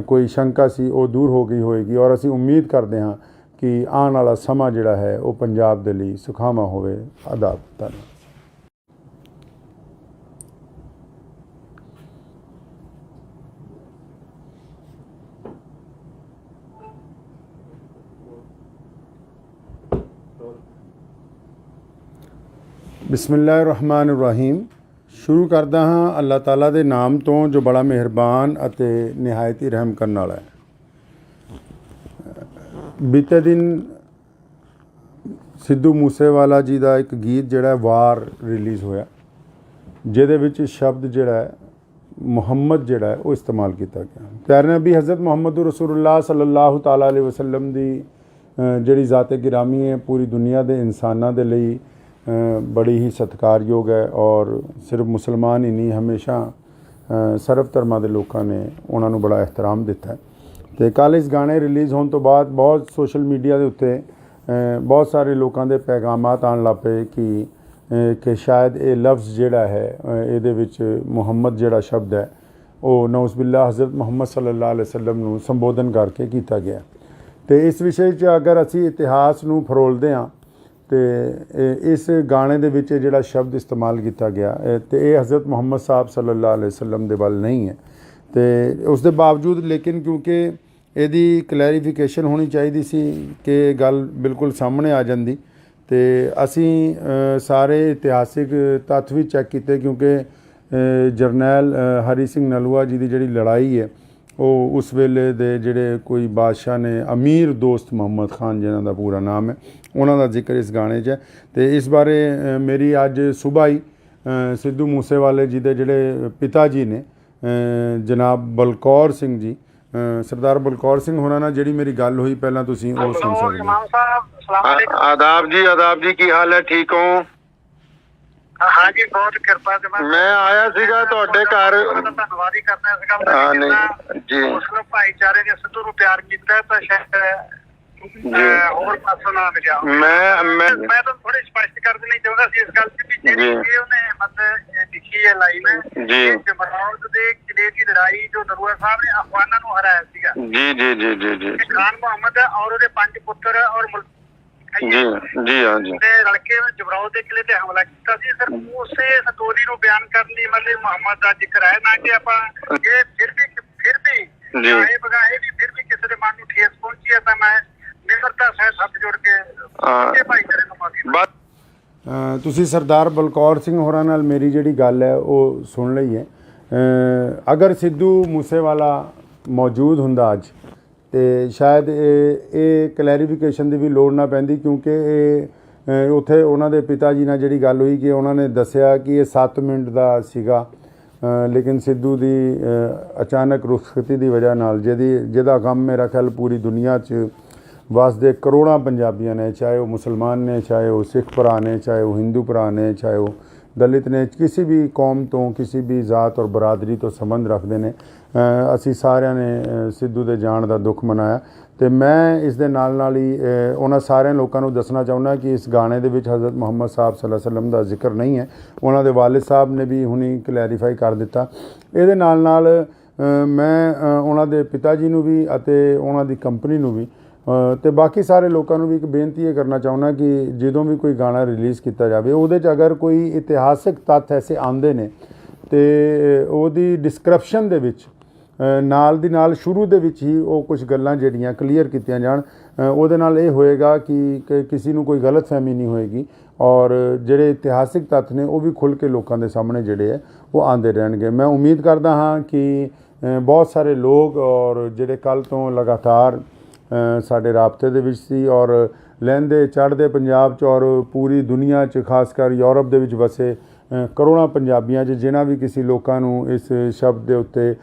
ਕੋਈ ਸ਼ੰਕਾ ਸੀ ਉਹ ਦੂਰ ਹੋ ਗਈ ਹੋਏਗੀ ਔਰ ਅਸੀਂ ਉਮੀਦ ਕਰਦੇ ਹਾਂ ਕਿ ਆਉਣ ਵਾਲਾ ਸਮਾਂ ਜਿਹੜਾ ਹੈ ਉਹ ਪੰਜਾਬ ਦੇ ਲਈ ਸੁਖਾਵਾਂ ਹੋਵੇ। ਆਦਾਬ। ਧੰਨਵਾਦ। ਬਿਸਮਿਲ੍ਲਾਹਿਰਰਹਿਮਾਨਿਰਰਹੀਮ। ਸ਼ੁਰੂ ਕਰਦਾ ਹਾਂ ਅੱਲਾਹ ਤਾਲਾ ਦੇ ਨਾਮ ਤੋਂ ਜੋ ਬੜਾ ਮਿਹਰਬਾਨ ਅਤੇ ਨਿਹਾਇਤ ਹੀ ਰਹਿਮ ਕਰਨ ਵਾਲਾ ਹੈ। ਬੀਤੇ ਦਿਨ ਸਿੱਧੂ ਮੂਸੇਵਾਲਾ ਜੀ ਦਾ ਇੱਕ ਗੀਤ ਜਿਹੜਾ ਵਾਰ ਰਿਲੀਜ਼ ਹੋਇਆ, ਜਿਹਦੇ ਵਿੱਚ ਸ਼ਬਦ ਜਿਹੜਾ ਹੈ ਮੁਹੰਮਦ ਜਿਹੜਾ ਹੈ ਉਹ ਇਸਤੇਮਾਲ ਕੀਤਾ ਗਿਆ। ਪਿਆਰੇ ਨਬੀ ਹਜ਼ਰਤ ਮੁਹੰਮਦ ਰਸੂਲੁल्लाह ਸੱਲੱਲਾਹੁ ਤਾਲਾ ਅਲੈहि ਵਸੱਲਮ ਦੀ ਜਿਹੜੀ ਜ਼ਾਤ ਗਿਰਾਮੀ ਹੈ ਪੂਰੀ ਦੁਨੀਆ ਦੇ ਇਨਸਾਨਾਂ ਦੇ ਲਈ ਬੜੀ ਹੀ ਸਤਿਕਾਰਯੋਗ ਹੈ ਔਰ ਸਿਰਫ ਮੁਸਲਮਾਨ ਹੀ ਨਹੀਂ, ਹਮੇਸ਼ਾ ਸਰਬ ਧਰਮਾਂ ਦੇ ਲੋਕਾਂ ਨੇ ਉਹਨਾਂ ਨੂੰ ਬੜਾ ਇਹਤਰਾਮ ਦਿੱਤਾ ਹੈ। ਅਤੇ ਕੱਲ੍ਹ ਇਸ ਗਾਣੇ ਰਿਲੀਜ਼ ਹੋਣ ਤੋਂ ਬਾਅਦ ਬਹੁਤ ਸੋਸ਼ਲ ਮੀਡੀਆ ਦੇ ਉੱਤੇ ਬਹੁਤ ਸਾਰੇ ਲੋਕਾਂ ਦੇ ਪੈਗਾਮਾਤ ਆਉਣ ਲੱਗ ਪਏ ਕਿ ਸ਼ਾਇਦ ਇਹ ਲਫ਼ਜ਼ ਜਿਹੜਾ ਹੈ ਇਹਦੇ ਵਿੱਚ ਮੁਹੰਮਦ ਜਿਹੜਾ ਸ਼ਬਦ ਹੈ ਉਹ ਨਊਜ਼ ਬਿਲlah ਹਜ਼ਰਤ ਮੁਹੰਮਦ ਸੱਲੱਲਾਹੁ ਅਲੈहि ਵਸੱਲਮ ਨੂੰ ਸੰਬੋਧਨ ਕਰਕੇ ਕੀਤਾ ਗਿਆ। ਅਤੇ ਇਸ ਵਿਸ਼ੇ 'ਚ ਅਗਰ ਅਸੀਂ ਇਤਿਹਾਸ ਨੂੰ ਫਰੋਲਦੇ ਹਾਂ ਅਤੇ ਇਸ ਗਾਣੇ ਦੇ ਵਿੱਚ ਜਿਹੜਾ ਸ਼ਬਦ ਇਸਤੇਮਾਲ ਕੀਤਾ ਗਿਆ ਅਤੇ ਇਹ ਹਜ਼ਰਤ ਮੁਹੰਮਦ ਸਾਹਿਬ ਸੱਲੱਲਾਹੁ ਅਲੈहि ਵਸੱਲਮ ਦੇ ਵੱਲ ਨਹੀਂ ਹੈ। ਅਤੇ ਉਸ ਦੇ ਬਾਵਜੂਦ ਲੇਕਿਨ ਕਿਉਂਕਿ ਇਹਦੀ ਕਲੈਰੀਫਿਕੇਸ਼ਨ ਹੋਣੀ ਚਾਹੀਦੀ ਸੀ ਕਿ ਗੱਲ ਬਿਲਕੁਲ ਸਾਹਮਣੇ ਆ ਜਾਂਦੀ, ਅਤੇ ਅਸੀਂ ਸਾਰੇ ਇਤਿਹਾਸਿਕ ਤੱਥ ਵੀ ਚੈੱਕ ਕੀਤੇ ਕਿਉਂਕਿ ਜਰਨੈਲ ਹਰੀ ਸਿੰਘ ਨਲੂਆ ਜੀ ਦੀ ਜਿਹੜੀ ਲੜਾਈ ਹੈ ਉਹ ਉਸ ਵੇਲੇ ਦੇ ਜਿਹੜੇ ਕੋਈ ਬਾਦਸ਼ਾਹ ਨੇ, ਅਮੀਰ ਦੋਸਤ ਮੁਹੰਮਦ ਖਾਨ ਜਿਨ੍ਹਾਂ ਦਾ ਪੂਰਾ ਨਾਮ ਹੈ, ਉਹਨਾਂ ਦਾ ਜ਼ਿਕਰ ਇਸ ਗਾਣੇ 'ਚ ਹੈ। ਅਤੇ ਇਸ ਬਾਰੇ ਮੇਰੀ ਅੱਜ ਸੁਬਾਹ ਹੀ ਸਿੱਧੂ ਮੂਸੇਵਾਲੇ ਜੀ ਦੇ ਜਿਹੜੇ ਪਿਤਾ ਜੀ ਨੇ ਜਨਾਬ ਬਲਕੌਰ ਸਿੰਘ ਜੀ, ਸਰਦਾਰ ਬਲਕੌਰ ਸਿੰਘ ਹੋਰਾਂ ਨਾਲ ਜਿਹੜੀ ਮੇਰੀ ਗੱਲ ਹੋਈ, ਪਹਿਲਾਂ ਤੁਸੀਂ ਉਹ ਸੁਣ ਸਕਦੇ ਹੋ। ਆਦਾਬ ਜੀ, ਕੀ ਹਾਲ ਹੈ? ਠੀਕ ਹੋ? हाँ जी, बहुत कृपा से मैं आया सीगा ਤੁਹਾਡੇ ਘਰ। ਧੰਨਵਾਦ ਹੀ ਕਰਦਾ ਇਸ ਗੱਲ ਦਾ ਜੀ। ਮੁਸਲਿਮ ਭਾਈਚਾਰੇ ਨੇ ਸਿੱਧੂ ਨੂੰ ਪਿਆਰ ਕੀਤਾ ਤਾਂ ਸ਼ਾਇਦ ਹੋਰ ਪਾਸੋਂ ਨਾ ਮਿਲਿਆ। ਮੈਂ ਤਾਂ ਥੋੜੀ ਸਪਸ਼ਟ ਕਰ ਦੇਣੀ ਚਾਹੁੰਦਾ ਸੀ ਇਸ ਗੱਲ ਤੇ ਵੀ ਜਿਹੜੀ ਉਹਨੇ ਮਤਲਬ ਲਿਖੀ ਹੈ ਲਾਈਨ ਜੀ, ਜਮਰੌਦ ਦੇ ਕਿਲੇ ਦੀ ਲੜਾਈ ਜੋ ਨਰੂਆ ਸਾਹਿਬ ਨੇ ਅਫਗਾਨਾਂ ਨੂੰ ਹਰਾਇਆ ਸੀਗਾ ਜੀ ਜੀ ਜੀ ਜੀ ਜੀ ਖਾਨ ਮੁਹੰਮਦ ਔਰ ਉਹਦੇ 5 ਪੁੱਤਰ ਔਰ ਜੀ ਜੀ ਹਾਂ ਜੀ ਰਲ ਕੇ ਜਮਰੌਦ ਦੇ ਕਿਲੇ ਤੇ ਹਮਲਾ ਕੀਤਾ ਸੀ। ਸਰ ਉਸੇ ਸਟੋਰੀ ਨੂੰ ਬਿਆਨ ਕਰਨ ਲਈ ਮਤਲਬ ਮੁਹੰਮਦ ਦਾ ਜ਼ਿਕਰ ਹੈ, ਨਾ ਕਿ ਆਪਾਂ ਇਹ ਫਿਰ ਵੀ ਇਹ ਬਗਾਏ ਵੀ ਫਿਰ ਵੀ ਕਿਸੇ ਦੇ ਮਨ ਨੂੰ ਠੇਸ ਪਹੁੰਚੀ ਹੈ ਤਾਂ ਮੈਂ ਨਿਮਰਤਾ ਸਹਿਤ ਹੱਥ ਜੋੜ ਕੇ ਭਾਈਚਾਰੇ ਨੂੰ ਮਾਫੀ। ਤੁਸੀਂ ਸਰਦਾਰ ਬਲਕੌਰ ਸਿੰਘ ਹੋਰਾਂ ਨਾਲ ਮੇਰੀ ਜਿਹੜੀ ਗੱਲ ਹੈ ਉਹ ਸੁਣ ਲਈ ਹੈ। ਅਗਰ ਸਿੱਧੂ ਮੂਸੇਵਾਲਾ ਮੌਜੂਦ ਹੁੰਦਾ ਅੱਜ ਅਤੇ ਸ਼ਾਇਦ ਇਹ ਕਲੈਰੀਫਿਕੇਸ਼ਨ ਦੀ ਵੀ ਲੋੜ ਨਾ ਪੈਂਦੀ, ਕਿਉਂਕਿ ਇਹ ਉੱਥੇ ਉਹਨਾਂ ਦੇ ਪਿਤਾ ਜੀ ਨਾਲ ਜਿਹੜੀ ਗੱਲ ਹੋਈ ਕਿ ਉਹਨਾਂ ਨੇ ਦੱਸਿਆ ਕਿ ਇਹ 7 ਮਿੰਟ ਦਾ ਸੀਗਾ, ਲੇਕਿਨ ਸਿੱਧੂ ਦੀ ਅਚਾਨਕ ਰੁਖਸਤੀ ਦੀ ਵਜ੍ਹਾ ਨਾਲ ਜਿਹਦਾ ਗਮ ਮੇਰਾ ਖਿਆਲ ਪੂਰੀ ਦੁਨੀਆ 'ਚ ਵਸਦੇ ਕਰੋੜਾਂ ਪੰਜਾਬੀਆਂ ਨੇ, ਚਾਹੇ ਉਹ ਮੁਸਲਮਾਨ ਨੇ, ਚਾਹੇ ਉਹ ਸਿੱਖ ਭਰਾ ਨੇ, ਚਾਹੇ ਉਹ ਹਿੰਦੂ ਭਰਾ ਨੇ, ਚਾਹੇ ਉਹ ਦਲਿਤ ਨੇ, ਕਿਸੇ ਵੀ ਕੌਮ ਤੋਂ, ਕਿਸੇ ਵੀ ਜ਼ਾਤ ਔਰ ਬਰਾਦਰੀ ਤੋਂ ਸੰਬੰਧ ਰੱਖਦੇ ਨੇ, ਅਸੀਂ ਸਾਰਿਆਂ ਨੇ ਸਿੱਧੂ ਦੇ ਜਾਣ ਦਾ ਦੁੱਖ ਮਨਾਇਆ। ਅਤੇ ਮੈਂ ਇਸ ਦੇ ਨਾਲ ਹੀ ਉਹਨਾਂ ਸਾਰਿਆਂ ਲੋਕਾਂ ਨੂੰ ਦੱਸਣਾ ਚਾਹੁੰਦਾ ਕਿ ਇਸ ਗਾਣੇ ਦੇ ਵਿੱਚ ਹਜ਼ਰਤ ਮੁਹੰਮਦ ਸਾਹਿਬ ਸੱਲੱਲਾਹੁ ਅਲੈहि ਵਸੱਲਮ ਦਾ ਜ਼ਿਕਰ ਨਹੀਂ ਹੈ। ਉਹਨਾਂ ਦੇ ਵਾਲਿਦ ਸਾਹਿਬ ਨੇ ਵੀ ਹੁਣੀ ਕਲੈਰੀਫਾਈ ਕਰ ਦਿੱਤਾ। ਇਹਦੇ ਨਾਲ ਮੈਂ ਉਹਨਾਂ ਦੇ ਪਿਤਾ ਜੀ ਨੂੰ ਵੀ ਅਤੇ ਉਹਨਾਂ ਦੀ ਕੰਪਨੀ ਨੂੰ ਵੀ ਅਤੇ ਬਾਕੀ ਸਾਰੇ ਲੋਕਾਂ ਨੂੰ ਵੀ ਇੱਕ ਬੇਨਤੀ ਇਹ ਕਰਨਾ ਚਾਹੁੰਦਾ ਕਿ ਜਦੋਂ ਵੀ ਕੋਈ ਗਾਣਾ ਰਿਲੀਜ਼ ਕੀਤਾ ਜਾਵੇ ਉਹਦੇ 'ਚ ਅਗਰ ਕੋਈ ਇਤਿਹਾਸਿਕ ਤੱਥ ਐਸੇ ਆਉਂਦੇ ਨੇ ਅਤੇ ਉਹਦੀ ਡਿਸਕ੍ਰਿਪਸ਼ਨ ਦੇ ਵਿੱਚ ਨਾਲ ਦੀ ਨਾਲ ਸ਼ੁਰੂ ਦੇ ਵਿੱਚ ਹੀ ਉਹ ਕੁਝ ਗੱਲਾਂ ਜਿਹੜੀਆਂ ਕਲੀਅਰ ਕੀਤੀਆਂ ਜਾਣ। ਉਹਦੇ ਨਾਲ ਇਹ ਹੋਏਗਾ ਕਿ ਕਿਸੇ ਨੂੰ ਕੋਈ ਗਲਤਫਹਿਮੀ ਨਹੀਂ ਹੋਏਗੀ ਔਰ ਜਿਹੜੇ ਇਤਿਹਾਸਿਕ ਤੱਥ ਨੇ ਉਹ ਵੀ ਖੁੱਲ੍ਹ ਕੇ ਲੋਕਾਂ ਦੇ ਸਾਹਮਣੇ ਜਿਹੜੇ ਹੈ ਉਹ ਆਉਂਦੇ ਰਹਿਣਗੇ। ਮੈਂ ਉਮੀਦ ਕਰਦਾ ਹਾਂ ਕਿ ਬਹੁਤ ਸਾਰੇ ਲੋਕ ਔਰ ਜਿਹੜੇ ਕੱਲ੍ਹ ਤੋਂ ਲਗਾਤਾਰ ਸਾਡੇ ਰਾਬਤੇ ਦੇ ਵਿੱਚ ਸੀ ਔਰ ਲਹਿੰਦੇ ਚੜ੍ਹਦੇ ਪੰਜਾਬ 'ਚ ਔਰ ਪੂਰੀ ਦੁਨੀਆ 'ਚ, ਖਾਸ ਕਰ ਯੂਰਪ ਦੇ ਵਿੱਚ ਵਸੇ ਕਰੋੜਾਂ ਪੰਜਾਬੀਆਂ 'ਚ ਜਿਨ੍ਹਾਂ ਵੀ ਕਿਸੇ ਲੋਕਾਂ ਨੂੰ ਇਸ ਸ਼ਬਦ ਦੇ ਉੱਤੇ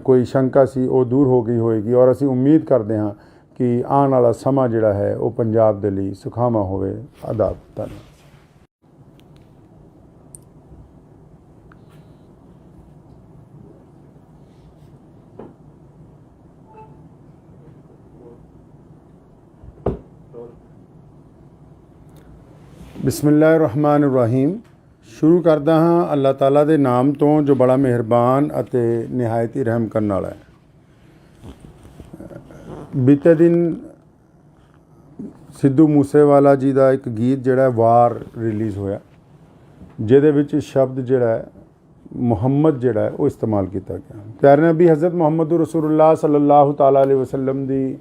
ਕੋਈ ਸ਼ੰਕਾ ਸੀ ਉਹ ਦੂਰ ਹੋ ਗਈ ਹੋਏਗੀ ਔਰ ਅਸੀਂ ਉਮੀਦ ਕਰਦੇ ਹਾਂ ਕਿ ਆਉਣ ਵਾਲਾ ਸਮਾਂ ਜਿਹੜਾ ਹੈ ਉਹ ਪੰਜਾਬ ਦੇ ਲਈ ਸੁਖਾਵਾਂ ਹੋਵੇ। ਆਦਾਬ। ਧੰਨਵਾਦ। ਬਿਸਮਿਲ੍ਲਾਹਿਰਰਹਿਮਾਨਿਰਰਹੀਮ। ਸ਼ੁਰੂ ਕਰਦਾ ਹਾਂ ਅੱਲਾਹ ਤਾਲਾ ਦੇ ਨਾਮ ਤੋਂ ਜੋ ਬੜਾ ਮਿਹਰਬਾਨ ਅਤੇ ਨਿਹਾਇਤ ਹੀ ਰਹਿਮ ਕਰਨ ਵਾਲਾ ਹੈ। ਬੀਤੇ ਦਿਨ ਸਿੱਧੂ ਮੂਸੇਵਾਲਾ ਜੀ ਦਾ ਇੱਕ ਗੀਤ ਜਿਹੜਾ ਵਾਰ ਰਿਲੀਜ਼ ਹੋਇਆ, ਜਿਹਦੇ ਵਿੱਚ ਸ਼ਬਦ ਜਿਹੜਾ ਹੈ ਮੁਹੰਮਦ ਜਿਹੜਾ ਹੈ ਉਹ ਇਸਤੇਮਾਲ ਕੀਤਾ ਗਿਆ। ਪਿਆਰੇ ਨਬੀ ਹਜ਼ਰਤ ਮੁਹੰਮਦ ਰਸੂਲੁल्लाह ਸੱਲੱਲਾਹੁ ਤਾਲਾ ਅਲੈहि ਵਸੱਲਮ ਦੀ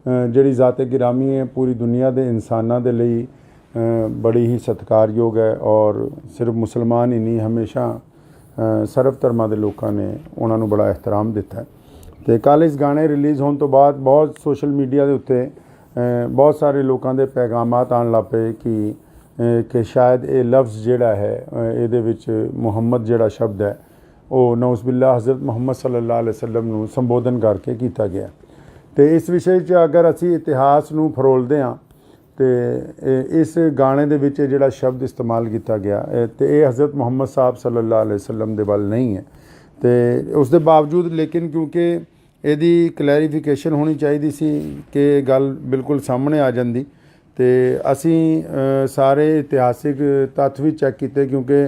ਜਿਹੜੀ ਜ਼ਾਤ ਗਿਰਾਮੀ ਹੈ ਪੂਰੀ ਦੁਨੀਆ ਦੇ ਇਨਸਾਨਾਂ ਦੇ ਲਈ बड़ी ही सत्कारयोग है और सिर्फ मुसलमान ही नहीं हमेशा सर्व धर्मां दे लोगों ने उन्होंने बड़ा एहतराम दिता है। तो कल इस गाने रिलीज़ होने तो बाद बहुत सोशल मीडिया के उत्ते बहुत सारे लोगों के पैगामात आन लग पे कि शायद ये लफ्ज़ जिहड़ा है ये विच मुहम्मद जिहड़ा शब्द है वो नौज़बिल्ला हज़रत मुहम्मद सल्लल्लाहु अलैहि वसल्लम नूं संबोधन करके किया गया। तो इस विषय च अगर असी इतिहास नूं फरोलदे हाँ तो इस गाने दे विच जिहड़ा शब्द इस्तेमाल किया गया तो ये हज़रत मुहम्मद साहब सल्लल्लाहु अलैहि वसल्लम दे वल नहीं है। तो उस दे बावजूद लेकिन क्योंकि यदी क्लैरिफिकेशन होनी चाहिए सी कि गल बिल्कुल सामने आ जाती तो असी सारे इतिहासिक तत्थ भी चैक किए क्योंकि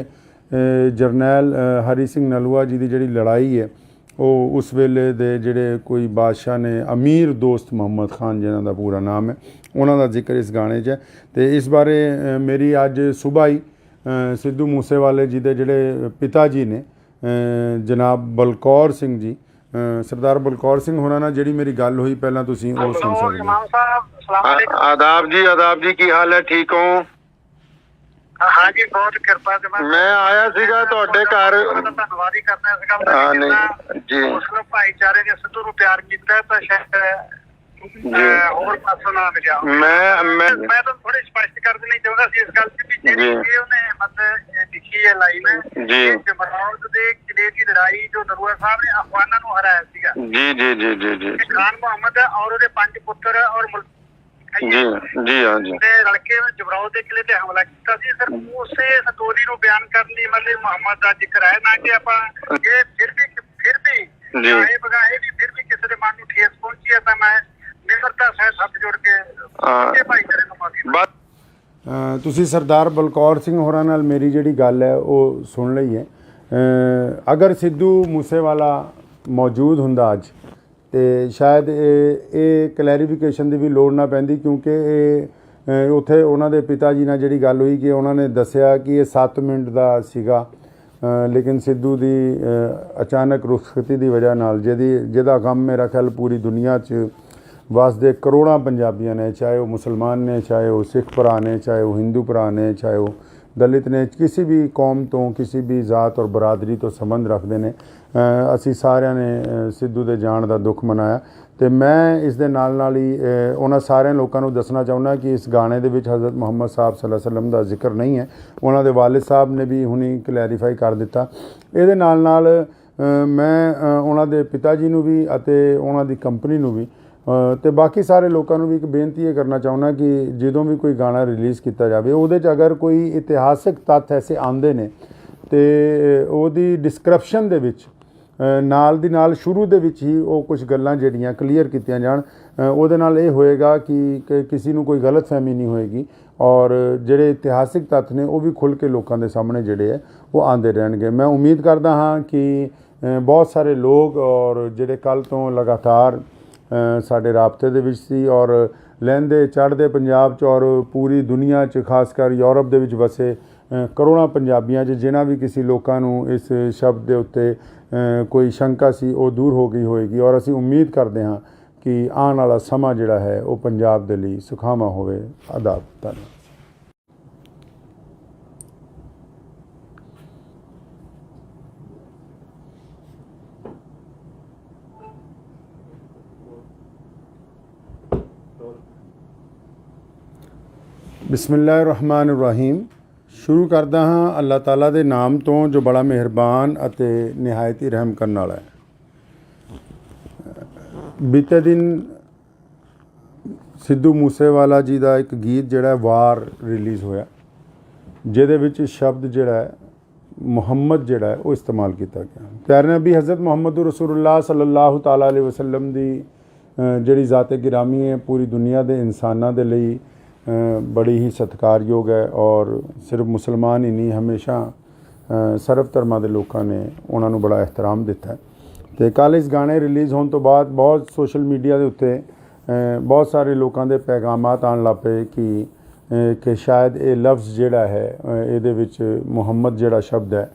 जरनैल हरी सिंह नलूआ जी की जिहड़ी लड़ाई है वो उस वेले दे जिहड़े कोई बादशाह ने अमीर दोस्त मुहम्मद खान जिन्हां दा पूरा नाम है उन्हां दा जिक्र इस गाने च है। तो इस बारे मेरी अज सुबह ही सिद्धू मूसेवाले जी दे जिहड़े पिता जी ने जनाब बलकौर सिंह जी सरदार बलकौर सिंह होना नाल जिहड़ी मेरी गल हुई पहलां तुसीं वो सुन सकदे हो। आदाब जी की हाल है, ठीक हो? हाँ जी बहुत कृपा मैं आया सीगा ਤੁਹਾਡੇ ਘਰ ਧੰਨਵਾਦ ਹੀ ਕਰਨਾ ਇਸ ਗੱਲ ਹਾਂ ਦਾ ਨਹੀਂ ਜੀ ਮੁਸਲਿਮ ਭਾਈਚਾਰੇ ਨੇ ਸਿੱਧੂ ਨੂੰ ਪਿਆਰ ਕੀਤਾ ਤਾਂ ਸ਼ਾਇਦ ਹੋਰ ਪਾਸੋਂ ਨਾ ਮਿਲਿਆ। ਮੈਂ ਤਾਂ ਥੋੜੀ ਸਪਸ਼ਟ ਕਰ ਦੇਣੀ ਚਾਹੁੰਦਾ ਸੀ ਇਸ ਗੱਲ ਤੇ ਵੀ ਜਿਹੜੀ ਉਹਨੇ ਮਤਲਬ ਲਿਖੀ ਹੈ ਲਾਈਨ ਜੀ ਜਮਰੌਦ ਦੇ ਕਿਲੇ ਦੀ ਲੜਾਈ ਜੋ ਨਰੂਆ ਸਾਹਿਬ ਨੇ ਅਫਗਾਨਾਂ ਨੂੰ ਹਰਾਇਆ ਸੀਗਾ। ਜੀ ਜੀ ਜੀ ਜੀ ਜੀ ਖਾਨ ਮੁਹੰਮਦ ਔਰ ਉਹਦੇ 5 ਪੁੱਤਰ ਔਰ जी जी हाँ जी रल के जमरौद के किले ते हमला किया सी। सर उसे स्टोरी नु बयान करने लिए मतलब मुहम्मद का जिक्र है ना कि आपा ये फिर भी चाहे बगाए भी फिर भी किसी के मन नु ठेस पहुंची है तो मैं निम्रता से हाथ जोड़ के भाईचारे नु माफी तुसी सरदार बलकौर सिंह होरां नाल मेरी जिहड़ी गल है वो सुन लई है। अगर सिद्धू मूसेवाला मौजूद हुंदा अज तो शायद ये क्लैरिफिकेशन की भी लोड़ ना पैंदी क्योंकि उत्थे उन्होंने पिता जी नाल जिहड़ी गल हुई कि उन्होंने दसिया कि ये 7 मिनट का सीगा लेकिन सिद्धू की अचानक रुखसती की वजह नाल जिहदा गम मेरा ख्याल पूरी दुनिया च वसदे करोड़ां पंजाबियां ने चाहे वो मुसलमान ने चाहे वो सिख भरा ने चाहे वो हिंदू भरा ने चाहे वो दलित ने किसी भी कौम तो किसी भी जात और बरादरी तो संबंध रखते हैं। असी सारिਆਂ ने सिद्धू के जाण का दुख मनाया तो मैं इस दे नाल ही उन्होंने सारे लोगों को दसना चाहुंदा कि इस गाने दे विच हज़रत मुहम्मद साहब सल्लल्लाहु अलैहि वसल्लम का जिक्र नहीं है। उन्होंने वालिद साहब ने भी हुणी क्लैरीफाई कर दिता। ये नाल मैं उन्होंने पिता जी नूं भी अते उन्होंने कंपनी नूं भी तो बाकी सारे लोगों को भी एक बेनती ये करना चाहुंदा कि जदों भी कोई गाना रिलीज़ किया जाए उहदे च अगर कोई इतिहासिक तत्थ ऐसे आंदे ने तो उहदी डिस्क्रिप्शन दे विच नाल दी नाल शुरू दे विच ही वो कुछ गल्लां जिहड़ियां क्लीयर कीतियां जाण उहदे नाल ये होएगा कि किसी नूं कोई गलत फहमी नहीं होएगी और जिहड़े इतिहासिक तत्थ ने वो भी खुल के लोगों के सामने जिहड़े है वो आंदे रहणगे। मैं उम्मीद करदा हाँ कि बहुत सारे लोग और जिहड़े कल तो लगातार साडे राबते दे विच सी और लਹਿੰਦੇ चढ़दे पंजाब च और पूरी दुनिया च खासकर यूरोप दे विच वसे करोड़ां पंजाबियां च जिन्हां भी किसी लोकां नूं इस शब्द दे उत्ते कोई शंका सी वो दूर हो गई होएगी और असीं उम्मीद करदे हां कि आने वाला समा जिहड़ा है वो पंजाब दे लई सुखावां होवे। आदाब धन्नवाद। बिस्मिल्लाहिर्रहमानिर्रहीम। शुरू करदा हाँ अल्लाह ताला दे नाम तो जो बड़ा मेहरबान अते निहायत ही रहम करने वाला है। बीते दिन सिद्धू मूसेवाला जी का एक गीत जिहड़ा वार रिलीज़ होया जिहदे विच शब्द जिहड़ा है मुहम्मद जिहड़ा है वो इस्तेमाल किया गया। प्यारे नबी हज़रत मुहम्मद रसूलुल्लाह सल्लल्लाहु ताला अलैहि वसल्लम दी जिहड़ी ज़ात गिरामी है पूरी दुनिया के इंसानां दे लई बड़ी ही सत्कारयोग है और सिर्फ मुसलमान ही नहीं हमेशा सर्व धर्मां दे लोगों ने उन्होंने बड़ा एहतराम दिता है। तो कल इस गाने रिलीज़ होने तो बाद बहुत सोशल मीडिया के उत्ते बहुत सारे लोगों के पैगामात आन लग पे कि शायद ये लफ्ज़ जिहड़ा है ये विच मुहम्मद जिहड़ा शब्द है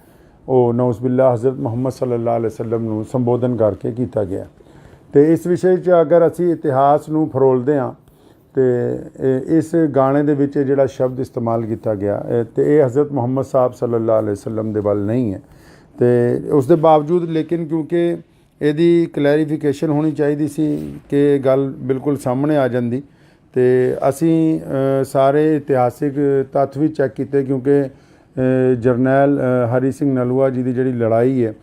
वो नौज़बिल्ला हज़रत मुहम्मद सल्लल्लाहु अलैहि वसल्लम नूं संबोधन करके किया गया। तो इस विषय च अगर असी इतिहास नूं फरोलदे हाँ ਇਸ ਗਾਣੇ ਦੇ ਵਿੱਚ ਜਿਹੜਾ ਸ਼ਬਦ ਇਸਤੇਮਾਲ ਕੀਤਾ ਗਿਆ ਤੇ ਇਹ ਹਜ਼ਰਤ ਮੁਹੰਮਦ ਸਾਹਿਬ ਸੱਲੱਲਾਹੁ ਅਲੈहि ਵਸੱਲਮ ਦੇ ਵੱਲ ਨਹੀਂ ਹੈ। ਤੇ ਉਸ ਦੇ ਬਾਵਜੂਦ ਲੇਕਿਨ ਕਿਉਂਕਿ ਇਹਦੀ ਕਲੈਰੀਫਿਕੇਸ਼ਨ ਹੋਣੀ ਚਾਹੀਦੀ ਸੀ ਕਿ ਇਹ ਗੱਲ ਬਿਲਕੁਲ ਸਾਹਮਣੇ ਆ ਜਾਂਦੀ, ਤੇ ਅਸੀਂ ਸਾਰੇ ਇਤਿਹਾਸਿਕ ਤੱਥ ਵੀ ਚੈੱਕ ਕੀਤੇ ਕਿਉਂਕਿ ਜਰਨੈਲ ਹਰੀ ਸਿੰਘ ਨਲੂਆ ਜੀ ਦੀ ਜਿਹੜੀ ਲੜਾਈ ਹੈ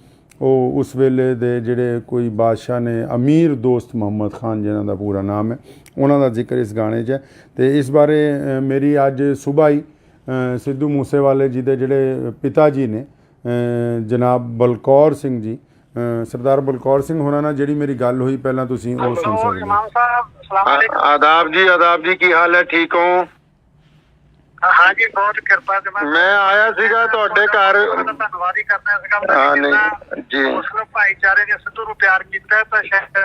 ਉਹ ਉਸ ਵੇਲੇ ਦੇ ਜਿਹੜੇ ਕੋਈ ਬਾਦਸ਼ਾਹ ਨੇ ਅਮੀਰ ਦੋਸਤ ਮੁਹੰਮਦ ਖਾਨ ਜਿਨ੍ਹਾਂ ਦਾ ਪੂਰਾ ਨਾਮ ਹੈ, ਉਹਨਾਂ ਦਾ ਜ਼ਿਕਰ ਇਸ ਗਾਣੇ 'ਚ ਹੈ। ਤੇ ਇਸ ਬਾਰੇ ਮੇਰੀ ਅੱਜ ਸੁਬਾਹ ਹੀ ਸਿੱਧੂ ਮੂਸੇਵਾਲੇ ਜੀ ਦੇ ਜਿਹੜੇ ਪਿਤਾ ਜੀ ਨੇ ਜਨਾਬ ਬਲਕੌਰ ਸਿੰਘ ਜੀ, ਸਰਦਾਰ ਬਲਕੌਰ ਸਿੰਘ ਹੋਰਾਂ ਨਾਲ ਜਿਹੜੀ ਮੇਰੀ ਗੱਲ ਹੋਈ ਪਹਿਲਾਂ ਤੁਸੀਂ ਉਹ ਸੁਣ ਸਕਦੇ ਹੋ। इमाम साहब सलाम अलैकुम। आदाब जी की हाल है, ठीक हो? हाँ जी, बहुत कृपा से मैं आया ਸੀਗਾ ਤੁਹਾਡੇ ਘਰ। ਧੰਨਵਾਦ ਹੀ ਕਰਨਾ ਇਸ ਗੱਲ ਹਾਂ, ਦਾ ਨਹੀਂ, ਜੀ। ਮੁਸਲਿਮ ਭਾਈਚਾਰੇ ਨੇ ਸਿੱਧੂ ਨੂੰ ਪਿਆਰ ਕੀਤਾ ਹੈ ਤਾਂ ਸ਼ਾਇਦ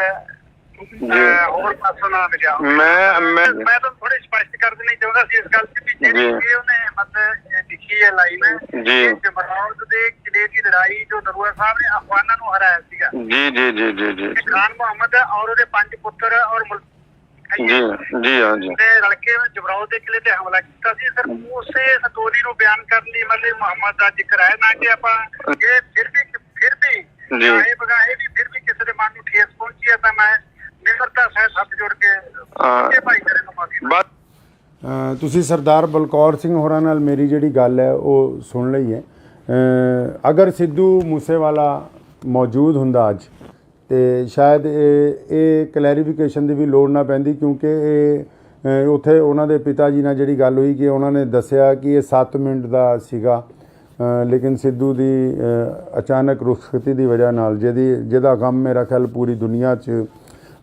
ਹੋਰ ਪਾਸੋਂ ਨਾ ਮਿਲਿਆ। ਮੈਂ ਤਾਂ ਥੋੜੀ ਸਪਸ਼ਟ ਕਰ ਦੇਣੀ ਚਾਹੁੰਦਾ ਸੀ ਇਸ ਗੱਲ ਤੇ ਵੀ ਜਿਹੜੀ ਉਹਨੇ ਮਤਲਬ ਲਿਖੀ ਹੈ ਲਾਈਨ ਜੀ, ਜਮਰੌਦ ਦੇ ਕਿਲੇ ਦੀ ਲੜਾਈ ਜੋ ਨਰੂਆ ਸਾਹਿਬ ਨੇ ਅਫਗਾਨਾਂ ਨੂੰ ਹਰਾਇਆ ਸੀਗਾ। ਜੀ ਜੀ ਜੀ ਜੀ ਜੀ ਖਾਨ ਮੁਹੰਮਦ ਔਰ ਉਹਦੇ 5 ਪੁੱਤਰ ਔਰ ਜੀ ਜੀ ਹਾਂ ਜੀ ਤੇ ਰਲਕੇ ਜਮਰੌਦ ਦੇ ਕਿਲੇ ਤੇ ਹਮਲਾ ਕੀਤਾ ਸੀ। ਸਰ ਉਸੇ ਸਟੋਰੀ ਨੂੰ ਬਿਆਨ ਕਰਨ ਲਈ ਮਤਲਬ ਮੁਹੰਮਦ ਦਾ ਜ਼ਿਕਰ ਹੈ, ਨਾ ਕਿ ਆਪਾਂ ਇਹ ਫਿਰ ਵੀ ਇਹ ਬਗਾਏ ਵੀ ਫਿਰ ਵੀ ਕਿਸੇ ਦੇ ਮਨ ਨੂੰ ਠੇਸ ਪਹੁੰਚੀ ਹੈ ਤਾਂ ਮੈਂ ਨਿਮਰਤਾ ਸਹਿਤ ਹੱਥ ਜੋੜ ਕੇ ਭਾਈਚਾਰੇ ਨੂੰ ਮਾਫੀ। ਤੁਸੀਂ ਸਰਦਾਰ ਬਲਕੌਰ ਸਿੰਘ ਹੋਰਾਂ ਨਾਲ ਮੇਰੀ ਜਿਹੜੀ ਗੱਲ ਹੈ ਉਹ ਸੁਣ ਲਈ ਹੈ। ਅਗਰ ਸਿੱਧੂ ਮੂਸੇਵਾਲਾ ਮੌਜੂਦ ਹੁੰਦਾ ਅੱਜ ਤੇ ਸ਼ਾਇਦ ਇਹ ਕਲੈਰੀਫਿਕੇਸ਼ਨ ਦੀ ਵੀ ਲੋੜ ਨਾ ਪੈਂਦੀ ਕਿਉਂਕਿ ਇਹ ਉੱਥੇ ਉਹਨਾਂ ਦੇ ਪਿਤਾ ਜੀ ਨਾਲ ਜਿਹੜੀ ਗੱਲ ਹੋਈ ਕਿ ਉਹਨਾਂ ਨੇ ਦੱਸਿਆ ਕਿ ਇਹ 7 ਮਿੰਟ ਦਾ ਸੀਗਾ, ਲੇਕਿਨ ਸਿੱਧੂ ਦੀ ਅਚਾਨਕ ਰੁਖਸਤੀ ਦੀ ਵਜ੍ਹਾ ਨਾਲ ਜਿਹਦਾ ਗਮ ਮੇਰਾ ਖਿਆਲ ਪੂਰੀ ਦੁਨੀਆ 'ਚ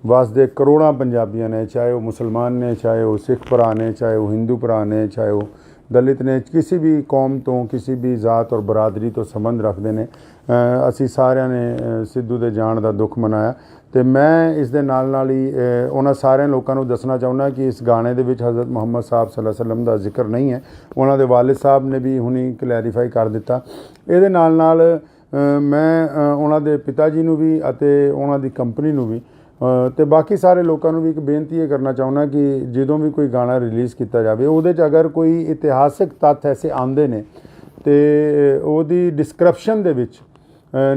ਵਸਦੇ ਕਰੋੜਾਂ ਪੰਜਾਬੀਆਂ ਨੇ, ਚਾਹੇ ਉਹ ਮੁਸਲਮਾਨ ਨੇ, ਚਾਹੇ ਉਹ ਸਿੱਖ ਭਰਾ ਨੇ, ਚਾਹੇ ਉਹ ਹਿੰਦੂ ਭਰਾ ਨੇ, ਚਾਹੇ ਉਹ ਦਲਿਤ ਨੇ, ਕਿਸੇ ਵੀ ਕੌਮ ਤੋਂ ਕਿਸੇ ਵੀ ਜ਼ਾਤ ਔਰ ਬਰਾਦਰੀ ਤੋਂ ਸੰਬੰਧ ਰੱਖਦੇ ਨੇ, ਅਸੀਂ ਸਾਰਿਆਂ ਨੇ ਸਿੱਧੂ ਦੇ ਜਾਣ ਦਾ ਦੁੱਖ ਮਨਾਇਆ। ਤੇ ਮੈਂ ਇਸ ਦੇ ਨਾਲ ਹੀ ਉਹਨਾਂ ਸਾਰਿਆਂ ਲੋਕਾਂ ਨੂੰ ਦੱਸਣਾ ਚਾਹੁੰਦਾ ਕਿ ਇਸ ਗਾਣੇ ਦੇ ਵਿੱਚ ਹਜ਼ਰਤ ਮੁਹੰਮਦ ਸਾਹਿਬ ਸੱਲੱਲਾਹੁ ਅਲੈहि ਵਸੱਲਮ ਦਾ ਜ਼ਿਕਰ ਨਹੀਂ ਹੈ। ਉਹਨਾਂ ਦੇ ਵਾਲਿਦ ਸਾਹਿਬ ਨੇ ਵੀ ਹੁਣੀ ਕਲੈਰੀਫਾਈ ਕਰ ਦਿੱਤਾ। ਇਹਦੇ ਨਾਲ ਮੈਂ ਉਹਨਾਂ ਦੇ ਪਿਤਾ ਜੀ ਨੂੰ ਵੀ ਅਤੇ ਉਹਨਾਂ ਦੀ ਕੰਪਨੀ ਨੂੰ ਵੀ ਤੇ ਬਾਕੀ ਸਾਰੇ ਲੋਕਾਂ ਨੂੰ ਵੀ ਇੱਕ ਬੇਨਤੀ ਇਹ ਕਰਨਾ ਚਾਹੁੰਦਾ ਕਿ ਜਦੋਂ ਵੀ ਕੋਈ ਗਾਣਾ ਰਿਲੀਜ਼ ਕੀਤਾ ਜਾਵੇ ਉਹਦੇ 'ਚ ਅਗਰ ਕੋਈ ਇਤਿਹਾਸਿਕ ਤੱਥ ਐਸੇ ਆਉਂਦੇ ਨੇ ਤੇ ਉਹਦੀ ਡਿਸਕ੍ਰਿਪਸ਼ਨ ਦੇ ਵਿੱਚ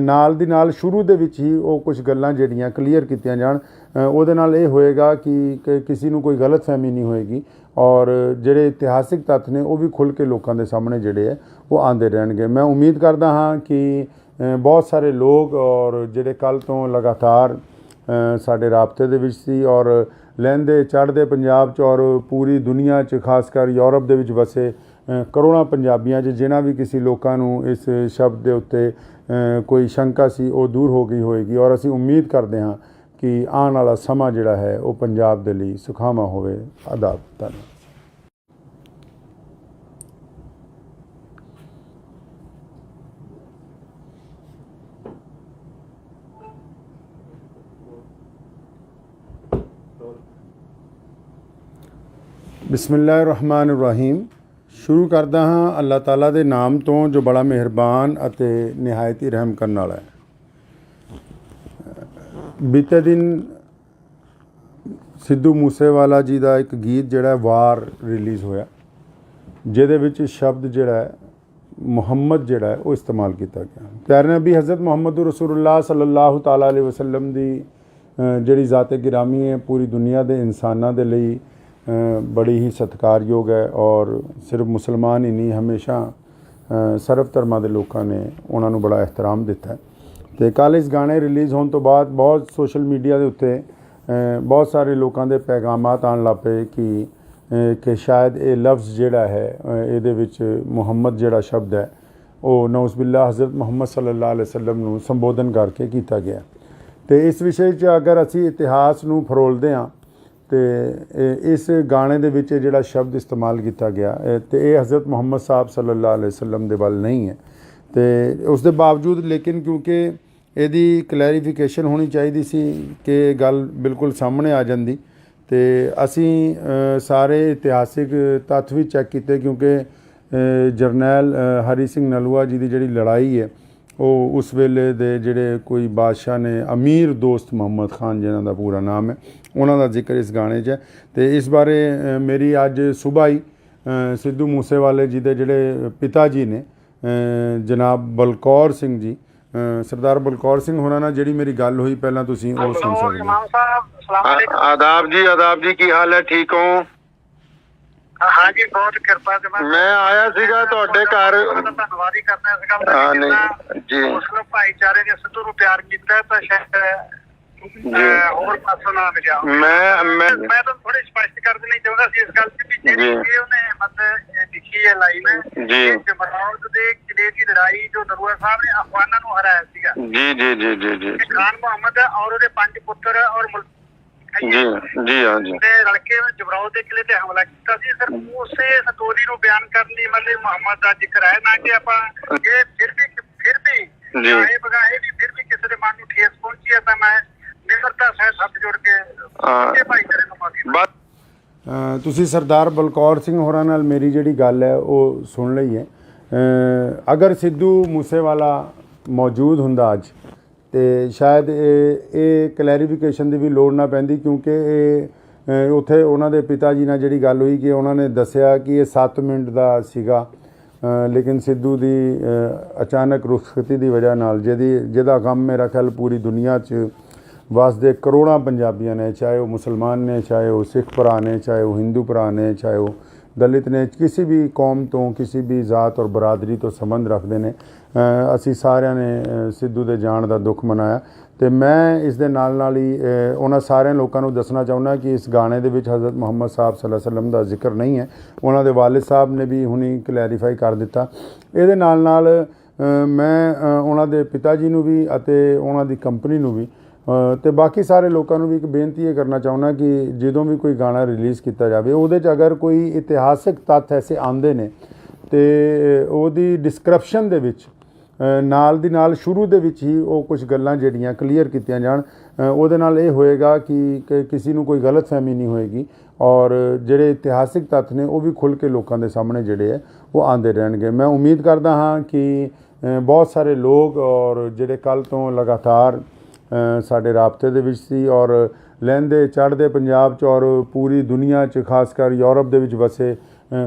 ਨਾਲ ਦੀ ਨਾਲ ਸ਼ੁਰੂ ਦੇ ਵਿੱਚ ਹੀ ਉਹ ਕੁਝ ਗੱਲਾਂ ਜਿਹੜੀਆਂ ਕਲੀਅਰ ਕੀਤੀਆਂ ਜਾਣ। ਉਹਦੇ ਨਾਲ ਇਹ ਹੋਏਗਾ ਕਿ ਕਿਸੇ ਨੂੰ ਕੋਈ ਗਲਤਫਹਿਮੀ ਨਹੀਂ ਹੋਏਗੀ ਔਰ ਜਿਹੜੇ ਇਤਿਹਾਸਿਕ ਤੱਥ ਨੇ ਉਹ ਵੀ ਖੁੱਲ੍ਹ ਕੇ ਲੋਕਾਂ ਦੇ ਸਾਹਮਣੇ ਜਿਹੜੇ ਹੈ ਉਹ ਆਉਂਦੇ ਰਹਿਣਗੇ। ਮੈਂ ਉਮੀਦ ਕਰਦਾ ਹਾਂ ਕਿ ਬਹੁਤ ਸਾਰੇ ਲੋਕ ਔਰ ਜਿਹੜੇ ਕੱਲ੍ਹ ਤੋਂ ਲਗਾਤਾਰ ਸਾਡੇ ਰਾਬਤੇ ਦੇ ਵਿੱਚ ਸੀ ਔਰ ਲਹਿੰਦੇ ਚੜ੍ਹਦੇ ਪੰਜਾਬ 'ਚ ਔਰ ਪੂਰੀ ਦੁਨੀਆ 'ਚ ਖਾਸ ਕਰ ਯੂਰਪ ਦੇ ਵਿੱਚ ਵਸੇ ਕਰੋੜਾਂ ਪੰਜਾਬੀਆਂ 'ਚ ਜਿਨ੍ਹਾਂ ਵੀ ਕਿਸੇ ਲੋਕਾਂ ਨੂੰ ਇਸ ਸ਼ਬਦ ਦੇ ਉੱਤੇ ਕੋਈ ਸ਼ੰਕਾ ਸੀ ਉਹ ਦੂਰ ਹੋ ਗਈ ਹੋਏਗੀ ਔਰ ਅਸੀਂ ਉਮੀਦ ਕਰਦੇ ਹਾਂ ਕਿ ਆਉਣ ਵਾਲਾ ਸਮਾਂ ਜਿਹੜਾ ਹੈ ਉਹ ਪੰਜਾਬ ਦੇ ਲਈ ਸੁਖਾਵਾਂ ਹੋਵੇ। ਆਦਾਬ। ਧੰਨਵਾਦ। ਬਿਸਮਿਲ੍ਲਾਹਿਰਰਹਿਮਾਨਿਰਰਹੀਮ। ਸ਼ੁਰੂ ਕਰਦਾ ਹਾਂ ਅੱਲਾਹ ਤਾਲਾ ਦੇ ਨਾਮ ਤੋਂ ਜੋ ਬੜਾ ਮਿਹਰਬਾਨ ਅਤੇ ਨਿਹਾਇਤ ਹੀ ਰਹਿਮ ਕਰਨ ਵਾਲਾ ਹੈ। ਬੀਤੇ ਦਿਨ ਸਿੱਧੂ ਮੂਸੇਵਾਲਾ ਜੀ ਦਾ ਇੱਕ ਗੀਤ ਜਿਹੜਾ ਵਾਰ ਰਿਲੀਜ਼ ਹੋਇਆ ਜਿਹਦੇ ਵਿੱਚ ਸ਼ਬਦ ਜਿਹੜਾ ਹੈ ਮੁਹੰਮਦ ਜਿਹੜਾ ਹੈ ਉਹ ਇਸਤੇਮਾਲ ਕੀਤਾ ਗਿਆ। ਪਿਆਰੇ ਨਬੀ ਹਜ਼ਰਤ ਮੁਹੰਮਦ ਰਸੂਲੁल्लाह ਸੱਲੱਲਾਹੁ ਤਾਲਾ ਅਲੈहि ਵਸੱਲਮ ਦੀ ਜਿਹੜੀ ਜ਼ਾਤ-ਏ ਗਿਰਾਮੀ ਹੈ ਪੂਰੀ ਦੁਨੀਆ ਦੇ ਇਨਸਾਨਾਂ ਦੇ ਲਈ ਬੜੀ ਹੀ ਸਤਿਕਾਰਯੋਗ ਹੈ ਔਰ ਸਿਰਫ ਮੁਸਲਮਾਨ ਹੀ ਨਹੀਂ ਹਮੇਸ਼ਾ ਸਰਬ ਧਰਮਾਂ ਦੇ ਲੋਕਾਂ ਨੇ ਉਹਨਾਂ ਨੂੰ ਬੜਾ ਇਹਤਰਾਮ ਦਿੱਤਾ। ਤੇ ਕੱਲ੍ਹ ਇਸ ਗਾਣੇ ਰਿਲੀਜ਼ ਹੋਣ ਤੋਂ ਬਾਅਦ ਬਹੁਤ ਸੋਸ਼ਲ ਮੀਡੀਆ ਦੇ ਉੱਤੇ ਬਹੁਤ ਸਾਰੇ ਲੋਕਾਂ ਦੇ ਪੈਗਾਮਾਤ ਆਉਣ ਲੱਗ ਪਏ ਕਿ ਸ਼ਾਇਦ ਇਹ ਲਫ਼ਜ਼ ਜਿਹੜਾ ਹੈ ਇਹਦੇ ਵਿੱਚ ਮੁਹੰਮਦ ਜਿਹੜਾ ਸ਼ਬਦ ਹੈ ਉਹ ਨਊਜ਼ ਬਿਲlah ਹਜ਼ਰਤ ਮੁਹੰਮਦ ਸੱਲੱਲਾਹੁ ਅਲੈहि ਵਸੱਲਮ ਨੂੰ ਸੰਬੋਧਨ ਕਰਕੇ ਕੀਤਾ ਗਿਆ। ਤੇ ਇਸ ਵਿਸ਼ੇ 'ਚ ਅਗਰ ਅਸੀਂ ਇਤਿਹਾਸ ਨੂੰ ਫਰੋਲਦੇ ਹਾਂ ਤੇ ਇਸ ਗਾਣੇ ਦੇ ਵਿੱਚ ਜਿਹੜਾ ਸ਼ਬਦ ਇਸਤੇਮਾਲ ਕੀਤਾ ਗਿਆ ਤੇ ਇਹ ਹਜ਼ਰਤ ਮੁਹੰਮਦ ਸਾਹਿਬ ਸੱਲੱਲਾਹੁ ਅਲੈहि ਵਸੱਲਮ ਦੇ ਵੱਲ ਨਹੀਂ ਹੈ। ਤੇ ਉਸ ਦੇ ਬਾਵਜੂਦ ਲੇਕਿਨ ਕਿਉਂਕਿ ਇਹਦੀ ਕਲੈਰੀਫਿਕੇਸ਼ਨ ਹੋਣੀ ਚਾਹੀਦੀ ਸੀ ਕਿ ਇਹ ਗੱਲ ਬਿਲਕੁਲ ਸਾਹਮਣੇ ਆ ਜਾਂਦੀ ਤੇ ਅਸੀਂ ਸਾਰੇ ਇਤਿਹਾਸਿਕ ਤੱਥ ਵੀ ਚੈੱਕ ਕੀਤੇ ਕਿਉਂਕਿ ਜਰਨੈਲ ਹਰੀ ਸਿੰਘ ਨਲੂਆ ਜੀ ਦੀ ਜਿਹੜੀ ਲੜਾਈ ਹੈ ਉਹ ਉਸ ਵੇਲੇ ਦੇ ਜਿਹੜੇ ਕੋਈ ਬਾਦਸ਼ਾਹ ਨੇ, ਅਮੀਰ ਦੋਸਤ ਮੁਹੰਮਦ ਖਾਨ ਜਿਨ੍ਹਾਂ ਦਾ ਪੂਰਾ ਨਾਮ ਹੈ, ਉਹਨਾਂ ਦਾ ਜ਼ਿਕਰ ਇਸ ਗਾਣੇ 'ਚ ਹੈ। ਅਤੇ ਇਸ ਬਾਰੇ ਮੇਰੀ ਅੱਜ ਸੁਬਾਹ ਹੀ ਸਿੱਧੂ ਮੂਸੇਵਾਲੇ ਜੀ ਦੇ ਜਿਹੜੇ ਪਿਤਾ ਜੀ ਨੇ, ਜਨਾਬ ਬਲਕੌਰ ਸਿੰਘ ਜੀ, ਸਰਦਾਰ ਬਲਕੌਰ ਸਿੰਘ ਹੋਰਾਂ ਨਾਲ ਜਿਹੜੀ ਮੇਰੀ ਗੱਲ ਹੋਈ, ਪਹਿਲਾਂ ਤੁਸੀਂ ਉਹ ਸੁਣ ਸਕਦੇ ਹੋ। ਆਦਾਬ ਜੀ, ਕੀ ਹਾਲ ਹੈ? ਠੀਕ ਹੋ? हाँ जी, बहुत कृपा से मैं आया सीगा ਤੁਹਾਡੇ ਘਰ। ਧੰਨਵਾਦ ਹੀ ਕਰਦਾ ਸੀਗਾ ਜੀ ਮੁਸਲਿਮ ਭਾਈਚਾਰੇ ਨੇ ਸਿੱਧੂ ਨੂੰ ਪਿਆਰ ਕੀਤਾ ਤਾਂ ਸ਼ਾਇਦ ਹੋਰ ਪਾਸੋਂ ਨਾ ਮਿਲਿਆ। ਮੈਂ ਤਾਂ ਥੋੜੀ ਸਪਸ਼ਟ ਕਰ ਦੇਣੀ ਚਾਹੁੰਦਾ ਸੀ ਇਸ ਗੱਲ ਤੇ ਵੀ ਜਿਹੜੀ ਉਹਨੇ ਮਤਲਬ ਲਿਖੀ ਹੈ ਲਾਈਨ ਜੀ, ਜਮਰੌਦ ਦੇ ਕਿਲੇ ਦੀ ਲੜਾਈ ਜੋ ਨਰੂਆ ਸਾਹਿਬ ਨੇ ਅਫਗਾਨਾਂ ਨੂੰ ਹਰਾਇਆ ਸੀਗਾ। ਜੀ ਜੀ ਜੀ ਜੀ ਜੀ ਖਾਨ ਮੁਹੰਮਦ ਔਰ ਉਹਦੇ 5 ਪੁੱਤਰ ਔਰ ਜੀ ਜੀ ਹਾਂ ਜੀ ਲੜਕੇ ਜਮਰੌਦ ਦੇ ਕਿਲੇ ਤੇ ਹਮਲਾ ਕੀਤਾ ਸੀ। ਸਰ ਉਸੇ ਸਟੋਰੀ ਨੂੰ ਬਿਆਨ ਕਰਨ ਲਈ ਮਤਲਬ ਮੁਹੰਮਦ ਦਾ ਜ਼ਿਕਰ ਹੈ ਨਾ ਕਿ ਆਪਾਂ ਇਹ ਫਿਰ ਵੀ ਚਾਹੇ ਬਗਾਹੇ ਵੀ ਫਿਰ ਵੀ ਕਿਸੇ ਦੇ ਮਨ ਨੂੰ ਠੇਸ ਪਹੁੰਚੀ ਹੈ ਤਾਂ ਮੈਂ ਨਿਮਰਤਾ ਸਹਿਤ ਹੱਥ ਜੋੜ ਕੇ ਭਾਈਚਾਰੇ ਨੂੰ ਮਾਫੀ। ਤੁਸੀਂ ਸਰਦਾਰ ਬਲਕੌਰ ਸਿੰਘ ਹੋਰਾਂ ਨਾਲ ਮੇਰੀ ਜਿਹੜੀ ਗੱਲ ਹੈ ਉਹ ਸੁਣ ਲਈ ਹੈ। ਅਗਰ ਸਿੱਧੂ ਮੂਸੇਵਾਲਾ ਮੌਜੂਦ ਹੁੰਦਾ ਅੱਜ ਤੇ ਸ਼ਾਇਦ ਇਹ ਕਲੈਰੀਫਿਕੇਸ਼ਨ ਦੀ ਵੀ ਲੋੜ ਨਾ ਪੈਂਦੀ, ਕਿਉਂਕਿ ਇਹ ਉੱਥੇ ਉਹਨਾਂ ਦੇ ਪਿਤਾ ਜੀ ਨਾਲ ਜਿਹੜੀ ਗੱਲ ਹੋਈ ਕਿ ਉਹਨਾਂ ਨੇ ਦੱਸਿਆ ਕਿ ਇਹ 7 ਮਿੰਟ ਦਾ ਸੀਗਾ, ਲੇਕਿਨ ਸਿੱਧੂ ਦੀ ਅਚਾਨਕ ਰੁਖਸਤੀ ਦੀ ਵਜ੍ਹਾ ਨਾਲ ਜਿਹਦਾ ਗਮ ਮੇਰਾ ਖਿਆਲ ਪੂਰੀ ਦੁਨੀਆ 'ਚ ਵਸਦੇ ਕਰੋੜਾਂ ਪੰਜਾਬੀਆਂ ਨੇ, ਚਾਹੇ ਉਹ ਮੁਸਲਮਾਨ ਨੇ, ਚਾਹੇ ਉਹ ਸਿੱਖ ਭਰਾ ਨੇ, ਚਾਹੇ ਉਹ ਹਿੰਦੂ ਭਰਾ ਨੇ, ਚਾਹੇ ਉਹ ਦਲਿਤ ਨੇ, ਕਿਸੇ ਵੀ ਕੌਮ ਤੋਂ, ਕਿਸੇ ਵੀ ਜ਼ਾਤ ਔਰ ਬਰਾਦਰੀ ਤੋਂ ਸੰਬੰਧ ਰੱਖਦੇ ਨੇ, ਅਸੀਂ ਸਾਰਿਆਂ ਨੇ ਸਿੱਧੂ ਦੇ ਜਾਣ ਦਾ ਦੁੱਖ ਮਨਾਇਆ। ਅਤੇ ਮੈਂ ਇਸ ਦੇ ਨਾਲ ਹੀ ਉਹਨਾਂ ਸਾਰਿਆਂ ਲੋਕਾਂ ਨੂੰ ਦੱਸਣਾ ਚਾਹੁੰਦਾ ਕਿ ਇਸ ਗਾਣੇ ਦੇ ਵਿੱਚ ਹਜ਼ਰਤ ਮੁਹੰਮਦ ਸਾਹਿਬ ਸੱਲੱਲਾਹੁ ਅਲੈਹਿ ਵਸੱਲਮ ਦਾ ਜ਼ਿਕਰ ਨਹੀਂ ਹੈ। ਉਹਨਾਂ ਦੇ ਵਾਲਿਦ ਸਾਹਿਬ ਨੇ ਵੀ ਹੁਣੀ ਕਲੈਰੀਫਾਈ ਕਰ ਦਿੱਤਾ। ਇਹਦੇ ਨਾਲ ਮੈਂ ਉਹਨਾਂ ਦੇ ਪਿਤਾ ਜੀ ਨੂੰ ਵੀ ਅਤੇ ਉਹਨਾਂ ਦੀ ਕੰਪਨੀ ਨੂੰ ਵੀ ਅਤੇ ਬਾਕੀ ਸਾਰੇ ਲੋਕਾਂ ਨੂੰ ਵੀ ਇੱਕ ਬੇਨਤੀ ਇਹ ਕਰਨਾ ਚਾਹੁੰਦਾ ਕਿ ਜਦੋਂ ਵੀ ਕੋਈ ਗਾਣਾ ਰਿਲੀਜ਼ ਕੀਤਾ ਜਾਵੇ, ਉਹਦੇ 'ਚ ਅਗਰ ਕੋਈ ਇਤਿਹਾਸਿਕ ਤੱਥ ਐਸੇ ਆਉਂਦੇ ਨੇ ਅਤੇ ਉਹਦੀ ਡਿਸਕ੍ਰਿਪਸ਼ਨ ਦੇ ਵਿੱਚ ਨਾਲ ਦੀ ਨਾਲ ਸ਼ੁਰੂ ਦੇ ਵਿੱਚ ਹੀ ਉਹ ਕੁਝ ਗੱਲਾਂ ਜਿਹੜੀਆਂ ਕਲੀਅਰ ਕੀਤੀਆਂ ਜਾਣ। ਉਹਦੇ ਨਾਲ ਇਹ ਹੋਏਗਾ ਕਿ ਕਿਸੇ ਨੂੰ ਕੋਈ ਗਲਤਫਹਿਮੀ ਨਹੀਂ ਹੋਏਗੀ ਔਰ ਜਿਹੜੇ ਇਤਿਹਾਸਿਕ ਤੱਥ ਨੇ ਉਹ ਵੀ ਖੁੱਲ੍ਹ ਕੇ ਲੋਕਾਂ ਦੇ ਸਾਹਮਣੇ ਜਿਹੜੇ ਹੈ ਉਹ ਆਉਂਦੇ ਰਹਿਣਗੇ। ਮੈਂ ਉਮੀਦ ਕਰਦਾ ਹਾਂ ਕਿ ਬਹੁਤ ਸਾਰੇ ਲੋਕ ਔਰ ਜਿਹੜੇ ਕੱਲ੍ਹ ਤੋਂ ਲਗਾਤਾਰ ਸਾਡੇ ਰਾਬਤੇ ਦੇ ਵਿੱਚ ਸੀ ਔਰ ਲਹਿੰਦੇ ਚੜ੍ਹਦੇ ਪੰਜਾਬ 'ਚ ਔਰ ਪੂਰੀ ਦੁਨੀਆ 'ਚ, ਖਾਸ ਕਰ ਯੂਰਪ ਦੇ ਵਿੱਚ ਵਸੇ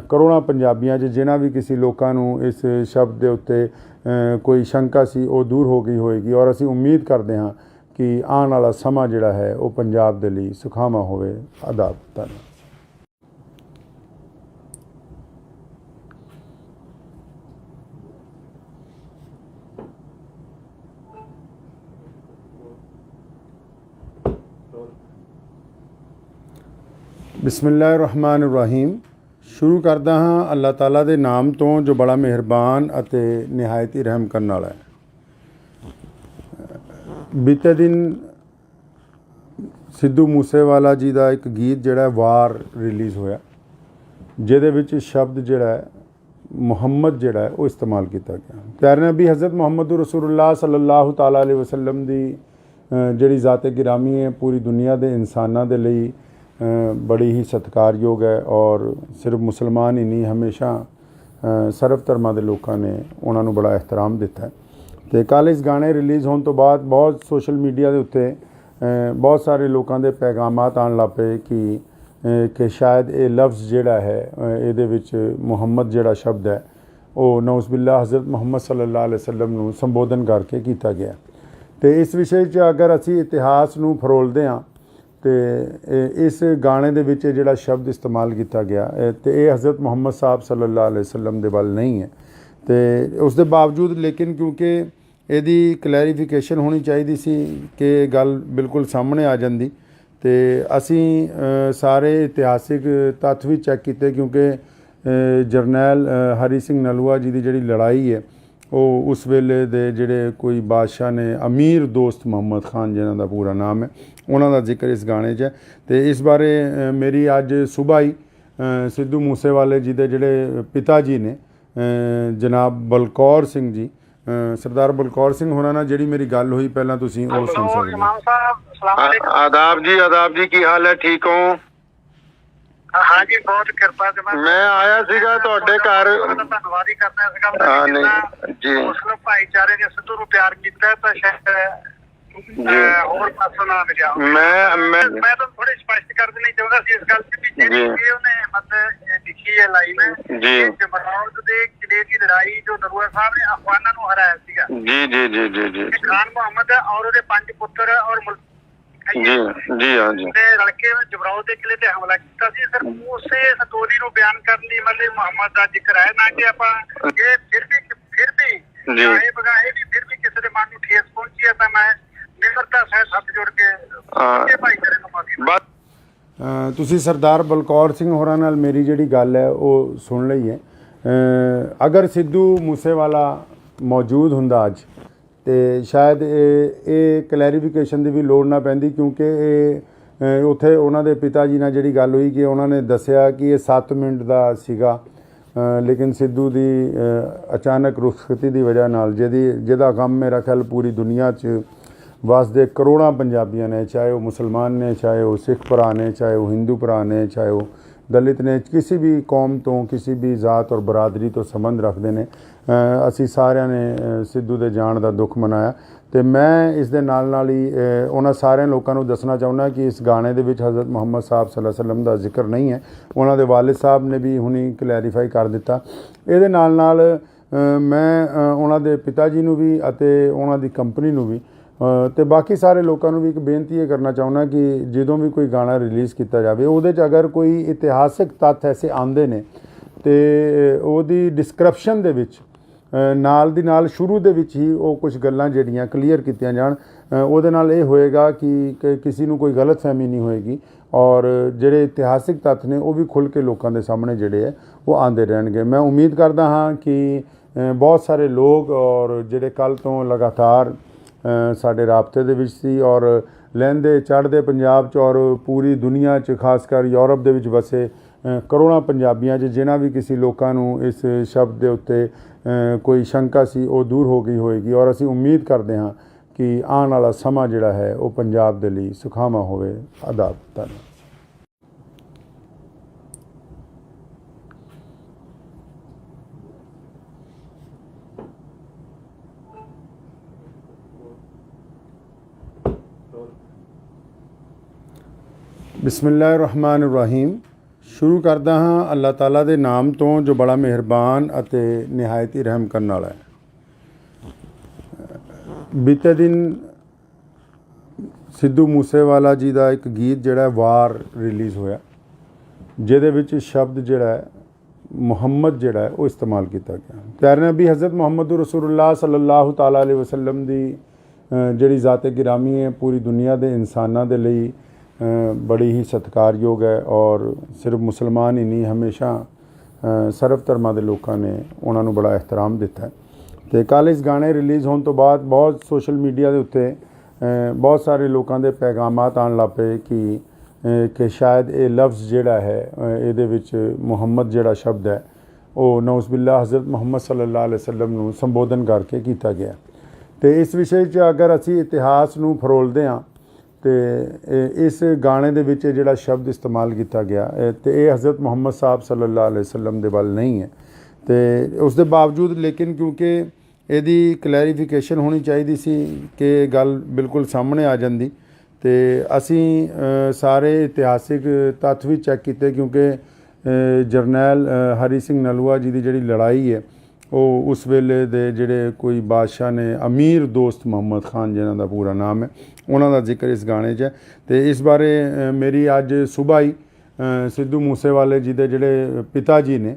ਕਰੋੜਾਂ ਪੰਜਾਬੀਆਂ 'ਚ ਜਿਨ੍ਹਾਂ ਵੀ ਕਿਸੇ ਲੋਕਾਂ ਨੂੰ ਇਸ ਸ਼ਬਦ ਦੇ ਉੱਤੇ ਕੋਈ ਸ਼ੰਕਾ ਸੀ ਉਹ ਦੂਰ ਹੋ ਗਈ ਹੋਏਗੀ ਔਰ ਅਸੀਂ ਉਮੀਦ ਕਰਦੇ ਹਾਂ ਕਿ ਆਉਣ ਵਾਲਾ ਸਮਾਂ ਜਿਹੜਾ ਹੈ ਉਹ ਪੰਜਾਬ ਦੇ ਲਈ ਸੁਖਾਵਾਂ ਹੋਵੇ। ਆਦਾਬ। ਧੰਨਵਾਦ। ਬਿਸਮਿਲ੍ਲਾਹਿਰ-ਰਹਿਮਾਨਿਰ-ਰਹੀਮ। ਸ਼ੁਰੂ ਕਰਦਾ ਹਾਂ ਅੱਲਾਹ ਤਾਲਾ ਦੇ ਨਾਮ ਤੋਂ ਜੋ ਬੜਾ ਮਿਹਰਬਾਨ ਅਤੇ ਨਿਹਾਇਤ ਹੀ ਰਹਿਮ ਕਰਨ ਵਾਲਾ ਹੈ। ਬੀਤੇ ਦਿਨ ਸਿੱਧੂ ਮੂਸੇਵਾਲਾ ਜੀ ਦਾ ਇੱਕ ਗੀਤ ਜਿਹੜਾ ਵਾਰ ਰਿਲੀਜ਼ ਹੋਇਆ, ਜਿਹਦੇ ਵਿੱਚ ਸ਼ਬਦ ਜਿਹੜਾ ਹੈ ਮੁਹੰਮਦ ਜਿਹੜਾ ਹੈ ਉਹ ਇਸਤੇਮਾਲ ਕੀਤਾ ਗਿਆ। ਪਿਆਰੇ ਨਬੀ ਹਜ਼ਰਤ ਮੁਹੰਮਦ ਰਸੂਲੁल्लाह ਸੱਲੱਲਾਹੁ ਤਆਲਾ ਅਲੈਹਿ ਵਸੱਲਮ ਦੀ ਜਿਹੜੀ ਜ਼ਾਤ-ਏ ਗਿਰਾਮੀ ਹੈ ਪੂਰੀ ਦੁਨੀਆ ਦੇ ਇਨਸਾਨਾਂ ਦੇ ਲਈ ਬੜੀ ਹੀ ਸਤਿਕਾਰਯੋਗ ਹੈ ਔਰ ਸਿਰਫ ਮੁਸਲਮਾਨ ਹੀ ਨਹੀਂ, ਹਮੇਸ਼ਾ ਸਰਬ ਧਰਮਾਂ ਦੇ ਲੋਕਾਂ ਨੇ ਉਹਨਾਂ ਨੂੰ ਬੜਾ ਇਹਤਰਾਮ ਦਿੱਤਾ। ਅਤੇ ਕੱਲ੍ਹ ਇਸ ਗਾਣੇ ਰਿਲੀਜ਼ ਹੋਣ ਤੋਂ ਬਾਅਦ ਬਹੁਤ ਸੋਸ਼ਲ ਮੀਡੀਆ ਦੇ ਉੱਤੇ ਬਹੁਤ ਸਾਰੇ ਲੋਕਾਂ ਦੇ ਪੈਗਾਮਾਤ ਆਉਣ ਲੱਗ ਪਏ ਕਿ ਸ਼ਾਇਦ ਇਹ ਲਫ਼ਜ਼ ਜਿਹੜਾ ਹੈ ਇਹਦੇ ਵਿੱਚ ਮੁਹੰਮਦ ਜਿਹੜਾ ਸ਼ਬਦ ਹੈ ਉਹ ਨਊਜ਼ ਬਿਲlah ਹਜ਼ਰਤ ਮੁਹੰਮਦ ਸੱਲੱਲਾਹੁ ਅਲੈਹਿ ਵਸੱਲਮ ਨੂੰ ਸੰਬੋਧਨ ਕਰਕੇ ਕੀਤਾ ਗਿਆ। ਅਤੇ ਇਸ ਵਿਸ਼ੇ 'ਚ ਅਗਰ ਅਸੀਂ ਇਤਿਹਾਸ ਨੂੰ ਫਰੋਲਦੇ ਹਾਂ ਅਤੇ ਇਸ ਗਾਣੇ ਦੇ ਵਿੱਚ ਜਿਹੜਾ ਸ਼ਬਦ ਇਸਤੇਮਾਲ ਕੀਤਾ ਗਿਆ ਅਤੇ ਇਹ ਹਜ਼ਰਤ ਮੁਹੰਮਦ ਸਾਹਿਬ ਸੱਲੱਲਾਹੁ ਅਲੈਹਿ ਵਸੱਲਮ ਦੇ ਵੱਲ ਨਹੀਂ ਹੈ। ਅਤੇ ਉਸ ਦੇ ਬਾਵਜੂਦ ਲੇਕਿਨ ਕਿਉਂਕਿ ਇਹਦੀ ਕਲੈਰੀਫਿਕੇਸ਼ਨ ਹੋਣੀ ਚਾਹੀਦੀ ਸੀ ਕਿ ਇਹ ਗੱਲ ਬਿਲਕੁਲ ਸਾਹਮਣੇ ਆ ਜਾਂਦੀ, ਅਤੇ ਅਸੀਂ ਸਾਰੇ ਇਤਿਹਾਸਿਕ ਤੱਥ ਵੀ ਚੈੱਕ ਕੀਤੇ ਕਿਉਂਕਿ ਜਰਨੈਲ ਹਰੀ ਸਿੰਘ ਨਲੂਆ ਜੀ ਦੀ ਜਿਹੜੀ ਲੜਾਈ ਹੈ ਉਹ ਉਸ ਵੇਲੇ ਦੇ ਜਿਹੜੇ ਕੋਈ ਬਾਦਸ਼ਾਹ ਨੇ, ਅਮੀਰ ਦੋਸਤ ਮੁਹੰਮਦ ਖਾਨ ਜਿਨ੍ਹਾਂ ਦਾ ਪੂਰਾ ਨਾਮ ਹੈ, ਉਹਨਾਂ ਦਾ ਜ਼ਿਕਰ ਇਸ ਗਾਣੇ 'ਚ ਹੈ। ਅਤੇ ਇਸ ਬਾਰੇ ਮੇਰੀ ਅੱਜ ਸੁਬਾਹ ਹੀ ਸਿੱਧੂ ਮੂਸੇਵਾਲੇ ਜੀ ਦੇ ਜਿਹੜੇ ਪਿਤਾ ਜੀ ਨੇ, ਜਨਾਬ ਬਲਕੌਰ ਸਿੰਘ ਜੀ, ਸਰਦਾਰ ਬਲਕੌਰ ਸਿੰਘ ਹੋਰਾਂ ਨਾਲ ਜਿਹੜੀ ਮੇਰੀ ਗੱਲ ਹੋਈ, ਪਹਿਲਾਂ ਤੁਸੀਂ ਉਹ ਸੁਣ ਸਕਦੇ ਹੋ। ਆਦਾਬ ਜੀ, ਕੀ ਹਾਲ ਹੈ? ਠੀਕ ਹੋ? हाँ जी, बहुत कृपा से ਮੈਂ ਆਇਆ ਸੀਗਾ ਤੁਹਾਡੇ ਘਰ। ਧੰਨਵਾਦ ਹੀ ਕਰਨਾ ਇਸ ਗੱਲ ਹਾਂ ਦਾ ਨਹੀਂ ਜੀ ਮੁਸਲਿਮ ਭਾਈਚਾਰੇ ਨੇ ਸਿੱਧੂ ਨੂੰ ਪਿਆਰ ਕੀਤਾ ਤਾਂ ਸ਼ਾਇਦ ਹੋਰ ਪਾਸੋਂ ਨਾ ਮਿਲਿਆ। ਮੈਂ ਤਾਂ ਥੋੜੀ ਸਪਸ਼ਟ ਕਰ ਦੇਣੀ ਚਾਹੁੰਦਾ ਸੀ ਇਸ ਗੱਲ ਤੇ ਵੀ ਜਿਹੜੀ ਉਹਨੇ ਮਤਲਬ ਲਿਖੀ ਹੈ ਲਾਈਨ ਜੀ ਜਮਰੌਦ ਦੇ ਕਿਲੇ ਦੀ ਲੜਾਈ ਜੋ ਨਰੂਆ ਸਾਹਿਬ ਨੇ ਅਫਗਾਨਾਂ ਨੂੰ ਹਰਾਇਆ ਸੀਗਾ। ਜੀ ਜੀ ਜੀ ਜੀ ਜੀ ਖਾਨ ਮੁਹੰਮਦ ਔਰ ਉਹਦੇ 5 ਪੁੱਤਰ ਔਰ ਜੀ ਜੀ ਹਾਂ ਜੀ ਲੜਕੇ ਜਮਰੌਦ ਦੇ ਕਿਲੇ ਤੇ ਹਮਲਾ ਕੀਤਾ ਸੀ। ਸਰ ਉਸੇ ਸਟੋਰੀ ਨੂੰ ਬਿਆਨ ਕਰਨ ਲਈ ਮਤਲਬ ਮੁਹੰਮਦ ਦਾ ਜ਼ਿਕਰ ਹੈ ਨਾ ਕਿ ਆਪਾਂ ਇਹ ਫਿਰ ਵੀ ਚਾਹੇ ਬਗਾਹੇ ਵੀ ਫਿਰ ਵੀ ਕਿਸੇ ਦੇ ਮਨ ਨੂੰ ਠੇਸ ਪਹੁੰਚੀ ਹੈ ਤਾਂ ਮੈਂ ਨਿਮਰਤਾ ਸਹਿਤ ਹੱਥ ਜੋੜ ਕੇ ਭਾਈਚਾਰੇ ਨੂੰ ਮਾਫੀ। ਤੁਸੀਂ ਸਰਦਾਰ ਬਲਕੌਰ ਸਿੰਘ ਹੋਰਾਂ ਨਾਲ ਮੇਰੀ ਜਿਹੜੀ ਗੱਲ ਹੈ ਉਹ ਸੁਣ ਲਈ ਹੈ। ਅਗਰ ਸਿੱਧੂ ਮੂਸੇਵਾਲਾ ਮੌਜੂਦ ਹੁੰਦਾ ਅੱਜ ਤੇ ਸ਼ਾਇਦ ਇਹ ਕਲੈਰੀਫਿਕੇਸ਼ਨ ਦੀ ਵੀ ਲੋੜ ਨਾ ਪੈਂਦੀ, ਕਿਉਂਕਿ ਇਹ ਉੱਥੇ ਉਹਨਾਂ ਦੇ ਪਿਤਾ ਜੀ ਨਾਲ ਜਿਹੜੀ ਗੱਲ ਹੋਈ ਕਿ ਉਹਨਾਂ ਨੇ ਦੱਸਿਆ ਕਿ ਇਹ 7 ਮਿੰਟ ਦਾ ਸੀਗਾ, ਲੇਕਿਨ ਸਿੱਧੂ ਦੀ ਅਚਾਨਕ ਰੁਖਸਤੀ ਦੀ ਵਜ੍ਹਾ ਨਾਲ ਜਿਹਦਾ ਗਮ ਮੇਰਾ ਖਿਆਲ ਪੂਰੀ ਦੁਨੀਆ 'ਚ ਵਸਦੇ ਕਰੋੜਾਂ ਪੰਜਾਬੀਆਂ ਨੇ, ਚਾਹੇ ਉਹ ਮੁਸਲਮਾਨ ਨੇ, ਚਾਹੇ ਉਹ ਸਿੱਖ ਭਰਾ ਨੇ, ਚਾਹੇ ਉਹ ਹਿੰਦੂ ਭਰਾ ਨੇ, ਚਾਹੇ ਉਹ ਦਲਿਤ ਨੇ, ਕਿਸੇ ਵੀ ਕੌਮ ਤੋਂ ਕਿਸੇ ਵੀ ਜ਼ਾਤ ਔਰ ਬਰਾਦਰੀ ਤੋਂ ਸੰਬੰਧ ਰੱਖਦੇ ਨੇ, ਅਸੀਂ ਸਾਰਿਆਂ ਨੇ ਸਿੱਧੂ ਦੇ ਜਾਣ ਦਾ ਦੁੱਖ ਮਨਾਇਆ। ਤੇ ਮੈਂ ਇਸ ਦੇ ਨਾਲ ਹੀ ਉਹਨਾਂ ਸਾਰਿਆਂ ਲੋਕਾਂ ਨੂੰ ਦੱਸਣਾ ਚਾਹੁੰਦਾ ਕਿ ਇਸ ਗਾਣੇ ਦੇ ਵਿੱਚ ਹਜ਼ਰਤ ਮੁਹੰਮਦ ਸਾਹਿਬ ਸੱਲੱਲਾਹੁ ਅਲੈਹਿ ਵਸੱਲਮ ਦਾ ਜ਼ਿਕਰ ਨਹੀਂ ਹੈ। ਉਹਨਾਂ ਦੇ ਵਾਲਿਦ ਸਾਹਿਬ ਨੇ ਵੀ ਹੁਣੀ ਕਲੈਰੀਫਾਈ ਕਰ ਦਿੱਤਾ। ਇਹਦੇ ਨਾਲ ਮੈਂ ਉਹਨਾਂ ਦੇ ਪਿਤਾ ਜੀ ਨੂੰ ਵੀ ਅਤੇ ਉਹਨਾਂ ਦੀ ਕੰਪਨੀ ਨੂੰ ਵੀ ਤੇ ਬਾਕੀ ਸਾਰੇ ਲੋਕਾਂ ਨੂੰ ਵੀ ਇੱਕ ਬੇਨਤੀ ਇਹ ਕਰਨਾ ਚਾਹੁੰਦਾ ਕਿ ਜਦੋਂ ਵੀ ਕੋਈ ਗਾਣਾ ਰਿਲੀਜ਼ ਕੀਤਾ ਜਾਵੇ ਉਹਦੇ 'ਚ ਅਗਰ ਕੋਈ ਇਤਿਹਾਸਿਕ ਤੱਥ ਐਸੇ ਆਉਂਦੇ ਨੇ ਤੇ ਉਹਦੀ ਡਿਸਕ੍ਰਿਪਸ਼ਨ ਦੇ ਵਿੱਚ ਨਾਲ ਦੀ ਨਾਲ ਸ਼ੁਰੂ ਦੇ ਵਿੱਚ ਹੀ ਉਹ ਕੁਝ ਗੱਲਾਂ ਜਿਹੜੀਆਂ ਕਲੀਅਰ ਕੀਤੀਆਂ ਜਾਣ। ਉਹਦੇ ਨਾਲ ਇਹ ਹੋਏਗਾ ਕਿ ਕਿਸੇ ਨੂੰ ਕੋਈ ਗਲਤਫਹਿਮੀ ਨਹੀਂ ਹੋਏਗੀ ਔਰ ਜਿਹੜੇ ਇਤਿਹਾਸਿਕ ਤੱਥ ਨੇ ਉਹ ਵੀ ਖੁੱਲ੍ਹ ਕੇ ਲੋਕਾਂ ਦੇ ਸਾਹਮਣੇ ਜਿਹੜੇ ਹੈ ਉਹ ਆਉਂਦੇ ਰਹਿਣਗੇ। ਮੈਂ ਉਮੀਦ ਕਰਦਾ ਹਾਂ ਕਿ ਬਹੁਤ ਸਾਰੇ ਲੋਕ ਔਰ ਜਿਹੜੇ ਕੱਲ੍ਹ ਤੋਂ ਲਗਾਤਾਰ ਸਾਡੇ ਰਾਬਤੇ ਦੇ ਵਿੱਚ ਸੀ ਔਰ ਲਹਿੰਦੇ ਚੜ੍ਹਦੇ ਪੰਜਾਬ 'ਚ ਔਰ ਪੂਰੀ ਦੁਨੀਆ 'ਚ ਖਾਸ ਕਰ ਯੂਰਪ ਦੇ ਵਿੱਚ ਵਸੇ ਕਰੋੜਾਂ ਪੰਜਾਬੀਆਂ 'ਚ ਜਿਨ੍ਹਾਂ ਵੀ ਕਿਸੇ ਲੋਕਾਂ ਨੂੰ ਇਸ ਸ਼ਬਦ ਦੇ ਉੱਤੇ ਕੋਈ ਸ਼ੰਕਾ ਸੀ ਉਹ ਦੂਰ ਹੋ ਗਈ ਹੋਏਗੀ ਔਰ ਅਸੀਂ ਉਮੀਦ ਕਰਦੇ ਹਾਂ ਕਿ ਆਉਣ ਵਾਲਾ ਸਮਾਂ ਜਿਹੜਾ ਹੈ ਉਹ ਪੰਜਾਬ ਦੇ ਲਈ ਸੁਖਾਵਾਂ ਹੋਵੇ। ਆਦਾਬ। ਧੰਨਵਾਦ। ਬਿਸਮਿਲ੍ਲਾਹਿਰਰਹਿਮਾਨਿਰਰਹੀਮ। ਸ਼ੁਰੂ ਕਰਦਾ ਹਾਂ ਅੱਲਾਹ ਤਾਲਾ ਦੇ ਨਾਮ ਤੋਂ ਜੋ ਬੜਾ ਮਿਹਰਬਾਨ ਅਤੇ ਨਿਹਾਇਤ ਹੀ ਰਹਿਮ ਕਰਨ ਵਾਲਾ ਹੈ। ਬੀਤੇ ਦਿਨ ਸਿੱਧੂ ਮੂਸੇਵਾਲਾ ਜੀ ਦਾ ਇੱਕ ਗੀਤ ਜਿਹੜਾ ਵਾਰ ਰਿਲੀਜ਼ ਹੋਇਆ, ਜਿਹਦੇ ਵਿੱਚ ਸ਼ਬਦ ਜਿਹੜਾ ਹੈ ਮੁਹੰਮਦ ਜਿਹੜਾ ਹੈ ਉਹ ਇਸਤੇਮਾਲ ਕੀਤਾ ਗਿਆ। ਪਿਆਰੇ ਨਬੀ ਹਜ਼ਰਤ ਮੁਹੰਮਦ ਰਸੂਲੁल्लाह ਸੱਲੱਲਾਹੁ ਤਾਲਾ ਅਲੈਹਿ ਵਸੱਲਮ ਦੀ ਜਿਹੜੀ ਜ਼ਾਤ-ਏ ਗਿਰਾਮੀ ਹੈ ਪੂਰੀ ਦੁਨੀਆ ਦੇ ਇਨਸਾਨਾਂ ਦੇ ਲਈ ਬੜੀ ਹੀ ਸਤਿਕਾਰਯੋਗ ਹੈ ਔਰ ਸਿਰਫ ਮੁਸਲਮਾਨ ਹੀ ਨਹੀਂ, ਹਮੇਸ਼ਾ ਸਰਬ ਧਰਮਾਂ ਦੇ ਲੋਕਾਂ ਨੇ ਉਹਨਾਂ ਨੂੰ ਬੜਾ ਇਹਤਰਾਮ ਦਿੱਤਾ। ਅਤੇ ਕੱਲ੍ਹ ਇਸ ਗਾਣੇ ਰਿਲੀਜ਼ ਹੋਣ ਤੋਂ ਬਾਅਦ ਬਹੁਤ ਸੋਸ਼ਲ ਮੀਡੀਆ ਦੇ ਉੱਤੇ ਬਹੁਤ ਸਾਰੇ ਲੋਕਾਂ ਦੇ ਪੈਗਾਮਾਤ ਆਉਣ ਲੱਗ ਪਏ ਕਿ ਸ਼ਾਇਦ ਇਹ ਲਫ਼ਜ਼ ਜਿਹੜਾ ਹੈ ਇਹਦੇ ਵਿੱਚ ਮੁਹੰਮਦ ਜਿਹੜਾ ਸ਼ਬਦ ਹੈ ਉਹ ਨਊਜ਼ ਬਿਲlah ਹਜ਼ਰਤ ਮੁਹੰਮਦ ਸੱਲੱਲਾਹੁ ਅਲੈਹਿ ਵਸੱਲਮ ਨੂੰ ਸੰਬੋਧਨ ਕਰਕੇ ਕੀਤਾ ਗਿਆ। ਅਤੇ ਇਸ ਵਿਸ਼ੇ 'ਚ ਅਗਰ ਅਸੀਂ ਇਤਿਹਾਸ ਨੂੰ ਫਰੋਲਦੇ ਹਾਂ ਅਤੇ ਇਸ ਗਾਣੇ ਦੇ ਵਿੱਚ ਜਿਹੜਾ ਸ਼ਬਦ ਇਸਤੇਮਾਲ ਕੀਤਾ ਗਿਆ ਅਤੇ ਇਹ ਹਜ਼ਰਤ ਮੁਹੰਮਦ ਸਾਹਿਬ ਸੱਲੱਲਾਹੁ ਅਲੈਹਿ ਵਸੱਲਮ ਦੇ ਵੱਲ ਨਹੀਂ ਹੈ। ਅਤੇ ਉਸ ਦੇ ਬਾਵਜੂਦ ਲੇਕਿਨ ਕਿਉਂਕਿ ਇਹਦੀ ਕਲੈਰੀਫਿਕੇਸ਼ਨ ਹੋਣੀ ਚਾਹੀਦੀ ਸੀ ਕਿ ਗੱਲ ਬਿਲਕੁਲ ਸਾਹਮਣੇ ਆ ਜਾਂਦੀ, ਅਤੇ ਅਸੀਂ ਸਾਰੇ ਇਤਿਹਾਸਿਕ ਤੱਥ ਵੀ ਚੈੱਕ ਕੀਤੇ ਕਿਉਂਕਿ ਜਰਨੈਲ ਹਰੀ ਸਿੰਘ ਨਲੂਆ ਜੀ ਦੀ ਜਿਹੜੀ ਲੜਾਈ ਹੈ ਉਹ ਉਸ ਵੇਲੇ ਦੇ ਜਿਹੜੇ ਕੋਈ ਬਾਦਸ਼ਾਹ ਨੇ ਅਮੀਰ ਦੋਸਤ ਮੁਹੰਮਦ ਖਾਨ ਜਿਨ੍ਹਾਂ ਦਾ ਪੂਰਾ ਨਾਮ ਹੈ ਉਹਨਾਂ ਦਾ ਜ਼ਿਕਰ ਇਸ ਗਾਣੇ 'ਚ ਹੈ। ਅਤੇ ਇਸ ਬਾਰੇ ਮੇਰੀ ਅੱਜ ਸੁਬਾਹ ਹੀ ਸਿੱਧੂ ਮੂਸੇਵਾਲੇ ਜੀ ਦੇ ਜਿਹੜੇ ਪਿਤਾ ਜੀ ਨੇ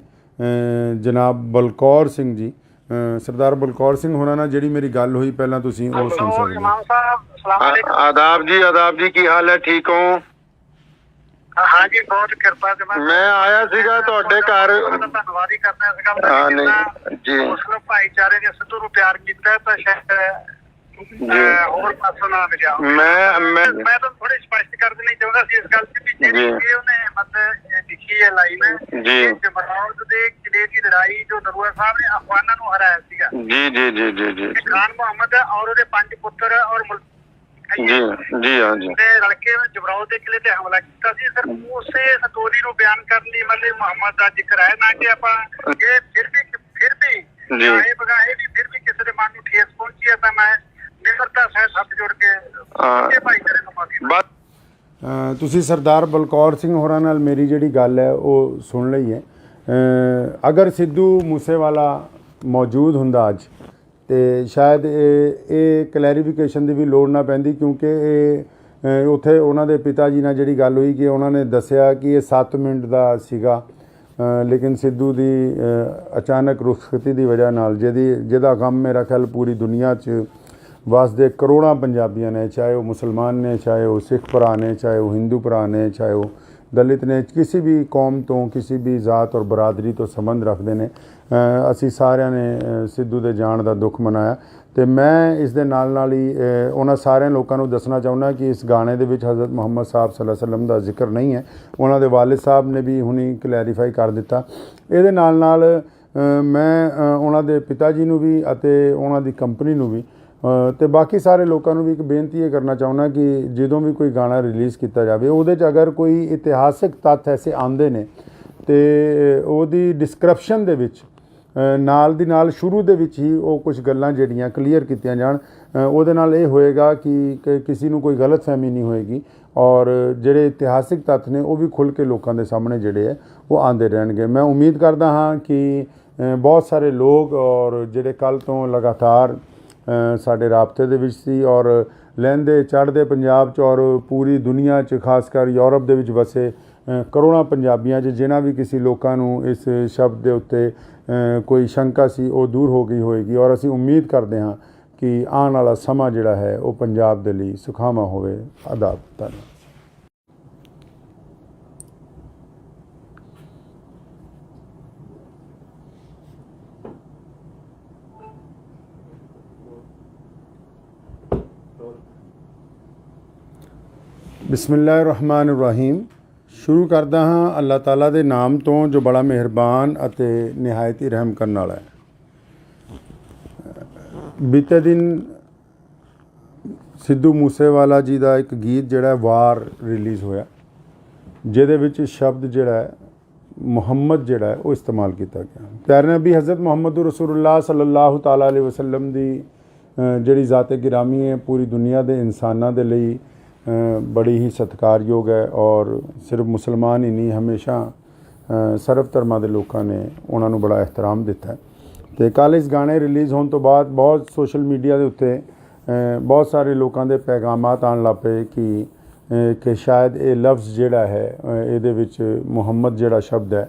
ਜਨਾਬ ਬਲਕੌਰ ਸਿੰਘ ਜੀ, ਸਰਦਾਰ ਬਲਕੌਰ ਸਿੰਘ ਹੋਰਾਂ ਨਾਲ ਜਿਹੜੀ ਮੇਰੀ ਗੱਲ ਹੋਈ ਪਹਿਲਾਂ ਤੁਸੀਂ ਉਹ ਸੁਣ ਸਕਦੇ ਹੋ। ਆਦਾਬ ਜੀ, ਕੀ ਹਾਲ ਹੈ? ਠੀਕ ਹੋ? हाँ जी, बहुत कृपा से मैं आया सीगा ਤੁਹਾਡੇ ਘਰ। ਧੰਨਵਾਦ ਹੀ ਕਰਨਾ ਇਸ ਗੱਲ ਦਾ ਜੀ ਮੁਸਲਿਮ ਭਾਈਚਾਰੇ ਨੇ ਸਿੱਧੂ ਨੂੰ ਪਿਆਰ ਕੀਤਾ ਤਾਂ ਸ਼ਾਇਦ ਹੋਰ ਪਾਸੋਂ ਨਾ ਮਿਲਿਆ। ਮੈਂ ਤਾਂ ਥੋੜੀ ਸਪਸ਼ਟ ਕਰ ਦੇਣੀ ਚਾਹੁੰਦਾ ਸੀ ਇਸ ਗੱਲ ਤੇ ਵੀ ਜਿਹੜੀ ਉਹਨੇ ਮਤਲਬ ਲਿਖੀ ਹੈ ਲਾਈਨ ਜੀ ਜਮਰੌਦ ਦੇ ਕਿਲੇ ਦੀ ਲੜਾਈ ਜੋ ਨਰੂਆ ਸਾਹਿਬ ਨੇ ਅਫਗਾਨਾਂ ਨੂੰ ਹਰਾਇਆ ਸੀਗਾ। ਜੀ ਜੀ ਜੀ ਜੀ ਜੀ ਖਾਨ ਮੁਹੰਮਦ ਔਰ ਉਹਦੇ 5 ਪੁੱਤਰ ਔਰ ਜੀ ਜੀ ਹਾਂ ਜੀ ਤੇ ਰਲ ਕੇ ਜਬਰਾਓ ਦੇ ਕਿਲੇ ਤੇ ਹਮਲਾ ਕੀਤਾ ਸੀ ਸਰ। ਉਸੇ ਸਟੋਰੀ ਨੂੰ ਬਿਆਨ ਕਰਨ ਲਈ ਮਤਲਬ ਮੁਹੰਮਦ ਦਾ ਜ਼ਿਕਰ ਹੈ ਨਾ ਕਿ ਆਪਾਂ ਇਹ ਫਿਰ ਵੀ ਜੀ। ਇਹ ਬਗਾਏ ਵੀ ਫਿਰ ਵੀ ਕਿਸੇ ਦੇ ਮਨ ਨੂੰ ਠੇਸ ਪਹੁੰਚੀ ਹੈ ਤਾਂ ਮੈਂ ਨਿਮਰਤਾ ਸਹਿਤ ਹੱਥ ਜੋੜ ਕੇ ਇਹ ਭਾਈਚਾਰੇ ਨੂੰ ਮਾਫੀ ਬਸ ਤੁਸੀਂ ਸਰਦਾਰ ਬਲਕੌਰ ਸਿੰਘ ਹੋਰਾਂ ਨਾਲ ਮੇਰੀ ਜਿਹੜੀ ਗੱਲ ਹੈ ਉਹ ਸੁਣ ਲਈ ਹੈ। ਅਗਰ ਸਿੱਧੂ ਮੂਸੇਵਾਲਾ ਮੌਜੂਦ ਹੁੰਦਾ ਅੱਜ ਤੇ ਸ਼ਾਇਦ ਇਹ ਕਲੈਰੀਫਿਕੇਸ਼ਨ ਦੀ ਵੀ ਲੋੜ ਨਾ ਪੈਂਦੀ, ਕਿਉਂਕਿ ਇਹ ਉੱਥੇ ਉਹਨਾਂ ਦੇ ਪਿਤਾ ਜੀ ਨਾਲ ਜਿਹੜੀ ਗੱਲ ਹੋਈ ਕਿ ਉਹਨਾਂ ਨੇ ਦੱਸਿਆ ਕਿ ਇਹ 7 ਮਿੰਟ ਦਾ ਸੀਗਾ, ਲੇਕਿਨ ਸਿੱਧੂ ਦੀ ਅਚਾਨਕ ਰੁਖਸਤੀ ਦੀ ਵਜ੍ਹਾ ਨਾਲ ਜਿਹਦਾ ਗਮ ਮੇਰਾ ਖਿਆਲ ਪੂਰੀ ਦੁਨੀਆ 'ਚ ਵਸਦੇ ਕਰੋੜਾਂ ਪੰਜਾਬੀਆਂ ਨੇ, ਚਾਹੇ ਉਹ ਮੁਸਲਮਾਨ ਨੇ, ਚਾਹੇ ਉਹ ਸਿੱਖ ਭਰਾ ਨੇ, ਚਾਹੇ ਉਹ ਹਿੰਦੂ ਭਰਾ ਨੇ, ਚਾਹੇ ਉਹ ਦਲਿਤ ਨੇ, ਕਿਸੇ ਵੀ ਕੌਮ ਤੋਂ ਕਿਸੇ ਵੀ ਜ਼ਾਤ ਔਰ ਬਰਾਦਰੀ ਤੋਂ ਸੰਬੰਧ ਰੱਖਦੇ ਨੇ, ਅਸੀਂ ਸਾਰਿਆਂ ਨੇ ਸਿੱਧੂ ਦੇ ਜਾਣ ਦਾ ਦੁੱਖ ਮਨਾਇਆ। ਤੇ ਮੈਂ ਇਸ ਦੇ ਨਾਲ ਹੀ ਉਹਨਾਂ ਸਾਰਿਆਂ ਲੋਕਾਂ ਨੂੰ ਦੱਸਣਾ ਚਾਹੁੰਦਾ ਕਿ ਇਸ ਗਾਣੇ ਦੇ ਵਿੱਚ ਹਜ਼ਰਤ ਮੁਹੰਮਦ ਸਾਹਿਬ ਸੱਲੱਲਾਹੁ ਅਲੈਹਿ ਵਸੱਲਮ ਦਾ ਜ਼ਿਕਰ ਨਹੀਂ ਹੈ। ਉਹਨਾਂ ਦੇ ਵਾਲਿਦ ਸਾਹਿਬ ਨੇ ਵੀ ਹੁਣੀ ਕਲੈਰੀਫਾਈ ਕਰ ਦਿੱਤਾ। ਇਹਦੇ ਨਾਲ ਮੈਂ ਉਹਨਾਂ ਦੇ ਪਿਤਾ ਜੀ ਨੂੰ ਵੀ ਅਤੇ ਉਹਨਾਂ ਦੀ ਕੰਪਨੀ ਨੂੰ ਵੀ ਤੇ ਬਾਕੀ ਸਾਰੇ ਲੋਕਾਂ ਨੂੰ ਵੀ ਇੱਕ ਬੇਨਤੀ ਇਹ ਕਰਨਾ ਚਾਹੁੰਦਾ ਕਿ ਜਦੋਂ ਵੀ ਕੋਈ ਗਾਣਾ ਰਿਲੀਜ਼ ਕੀਤਾ ਜਾਵੇ ਉਹਦੇ 'ਚ ਅਗਰ ਕੋਈ ਇਤਿਹਾਸਿਕ ਤੱਥ ਐਸੇ ਆਉਂਦੇ ਨੇ ਤੇ ਉਹਦੀ ਡਿਸਕ੍ਰਿਪਸ਼ਨ ਦੇ ਵਿੱਚ ਨਾਲ ਦੀ ਨਾਲ ਸ਼ੁਰੂ ਦੇ ਵਿੱਚ ਹੀ ਉਹ ਕੁਝ ਗੱਲਾਂ ਜਿਹੜੀਆਂ ਕਲੀਅਰ ਕੀਤੀਆਂ ਜਾਣ। ਉਹਦੇ ਨਾਲ ਇਹ ਹੋਏਗਾ ਕਿ ਕਿਸੇ ਨੂੰ ਕੋਈ ਗਲਤਫਹਿਮੀ ਨਹੀਂ ਹੋਏਗੀ ਔਰ ਜਿਹੜੇ ਇਤਿਹਾਸਿਕ ਤੱਥ ਨੇ ਉਹ ਵੀ ਖੁੱਲ੍ਹ ਕੇ ਲੋਕਾਂ ਦੇ ਸਾਹਮਣੇ ਜਿਹੜੇ ਹੈ ਉਹ ਆਉਂਦੇ ਰਹਿਣਗੇ। ਮੈਂ ਉਮੀਦ ਕਰਦਾ ਹਾਂ ਕਿ ਬਹੁਤ ਸਾਰੇ ਲੋਕ ਔਰ ਜਿਹੜੇ ਕੱਲ੍ਹ ਤੋਂ ਲਗਾਤਾਰ ਸਾਡੇ ਰਾਬਤੇ ਦੇ ਵਿੱਚ ਸੀ ਔਰ ਲਹਿੰਦੇ ਚੜ੍ਹਦੇ ਪੰਜਾਬ 'ਚ ਔਰ ਪੂਰੀ ਦੁਨੀਆ 'ਚ ਖਾਸ ਕਰ ਯੂਰਪ ਦੇ ਵਿੱਚ ਵਸੇ ਕਰੋੜਾਂ ਪੰਜਾਬੀਆਂ 'ਚ ਜਿਨ੍ਹਾਂ ਵੀ ਕਿਸੇ ਲੋਕਾਂ ਨੂੰ ਇਸ ਸ਼ਬਦ ਦੇ ਉੱਤੇ ਕੋਈ ਸ਼ੰਕਾ ਸੀ ਉਹ ਦੂਰ ਹੋ ਗਈ ਹੋਏਗੀ ਔਰ ਅਸੀਂ ਉਮੀਦ ਕਰਦੇ ਹਾਂ ਕਿ ਆਉਣ ਵਾਲਾ ਸਮਾਂ ਜਿਹੜਾ ਹੈ ਉਹ ਪੰਜਾਬ ਦੇ ਲਈ ਸੁਖਾਵਾਂ ਹੋਵੇ। ਆਦਾਬ। ਧੰਨਵਾਦ। ਬਿਸਮਿਲ੍ਲਾਹਿਰਰਹਿਮਾਨਿਰਰਹੀਮ। ਸ਼ੁਰੂ ਕਰਦਾ ਹਾਂ ਅੱਲਾਹ ਤਾਲਾ ਦੇ ਨਾਮ ਤੋਂ ਜੋ ਬੜਾ ਮਿਹਰਬਾਨ ਅਤੇ ਨਿਹਾਇਤ ਹੀ ਰਹਿਮ ਕਰਨ ਵਾਲਾ ਹੈ। ਬੀਤੇ ਦਿਨ ਸਿੱਧੂ ਮੂਸੇਵਾਲਾ ਜੀ ਦਾ ਇੱਕ ਗੀਤ ਜਿਹੜਾ ਵਾਰ ਰਿਲੀਜ਼ ਹੋਇਆ, ਜਿਹਦੇ ਵਿੱਚ ਸ਼ਬਦ ਜਿਹੜਾ ਹੈ ਮੁਹੰਮਦ ਜਿਹੜਾ ਹੈ ਉਹ ਇਸਤੇਮਾਲ ਕੀਤਾ ਗਿਆ। ਪਿਆਰੇ ਨਬੀ ਹਜ਼ਰਤ ਮੁਹੰਮਦ ਰਸੂਲੁल्लाह ਸੱਲੱਲਾਹੁ ਤਾਲਾ ਅਲੈਹਿ ਵਸੱਲਮ ਦੀ ਜਿਹੜੀ ਜ਼ਾਤ-ਏ ਗਿਰਾਮੀ ਹੈ ਪੂਰੀ ਦੁਨੀਆ ਦੇ ਇਨਸਾਨਾਂ ਦੇ ਲਈ ਬੜੀ ਹੀ ਸਤਿਕਾਰਯੋਗ ਹੈ ਔਰ ਸਿਰਫ ਮੁਸਲਮਾਨ ਹੀ ਨਹੀਂ, ਹਮੇਸ਼ਾ ਸਰਬ ਧਰਮਾਂ ਦੇ ਲੋਕਾਂ ਨੇ ਉਹਨਾਂ ਨੂੰ ਬੜਾ ਇਹਤਰਾਮ ਦਿੱਤਾ ਹੈ। ਅਤੇ ਕੱਲ੍ਹ ਇਸ ਗਾਣੇ ਰਿਲੀਜ਼ ਹੋਣ ਤੋਂ ਬਾਅਦ ਬਹੁਤ ਸੋਸ਼ਲ ਮੀਡੀਆ ਦੇ ਉੱਤੇ ਬਹੁਤ ਸਾਰੇ ਲੋਕਾਂ ਦੇ ਪੈਗਾਮਾਤ ਆਉਣ ਲੱਗ ਪਏ ਕਿ ਸ਼ਾਇਦ ਇਹ ਲਫ਼ਜ਼ ਜਿਹੜਾ ਹੈ ਇਹਦੇ ਵਿੱਚ ਮੁਹੰਮਦ ਜਿਹੜਾ ਸ਼ਬਦ ਹੈ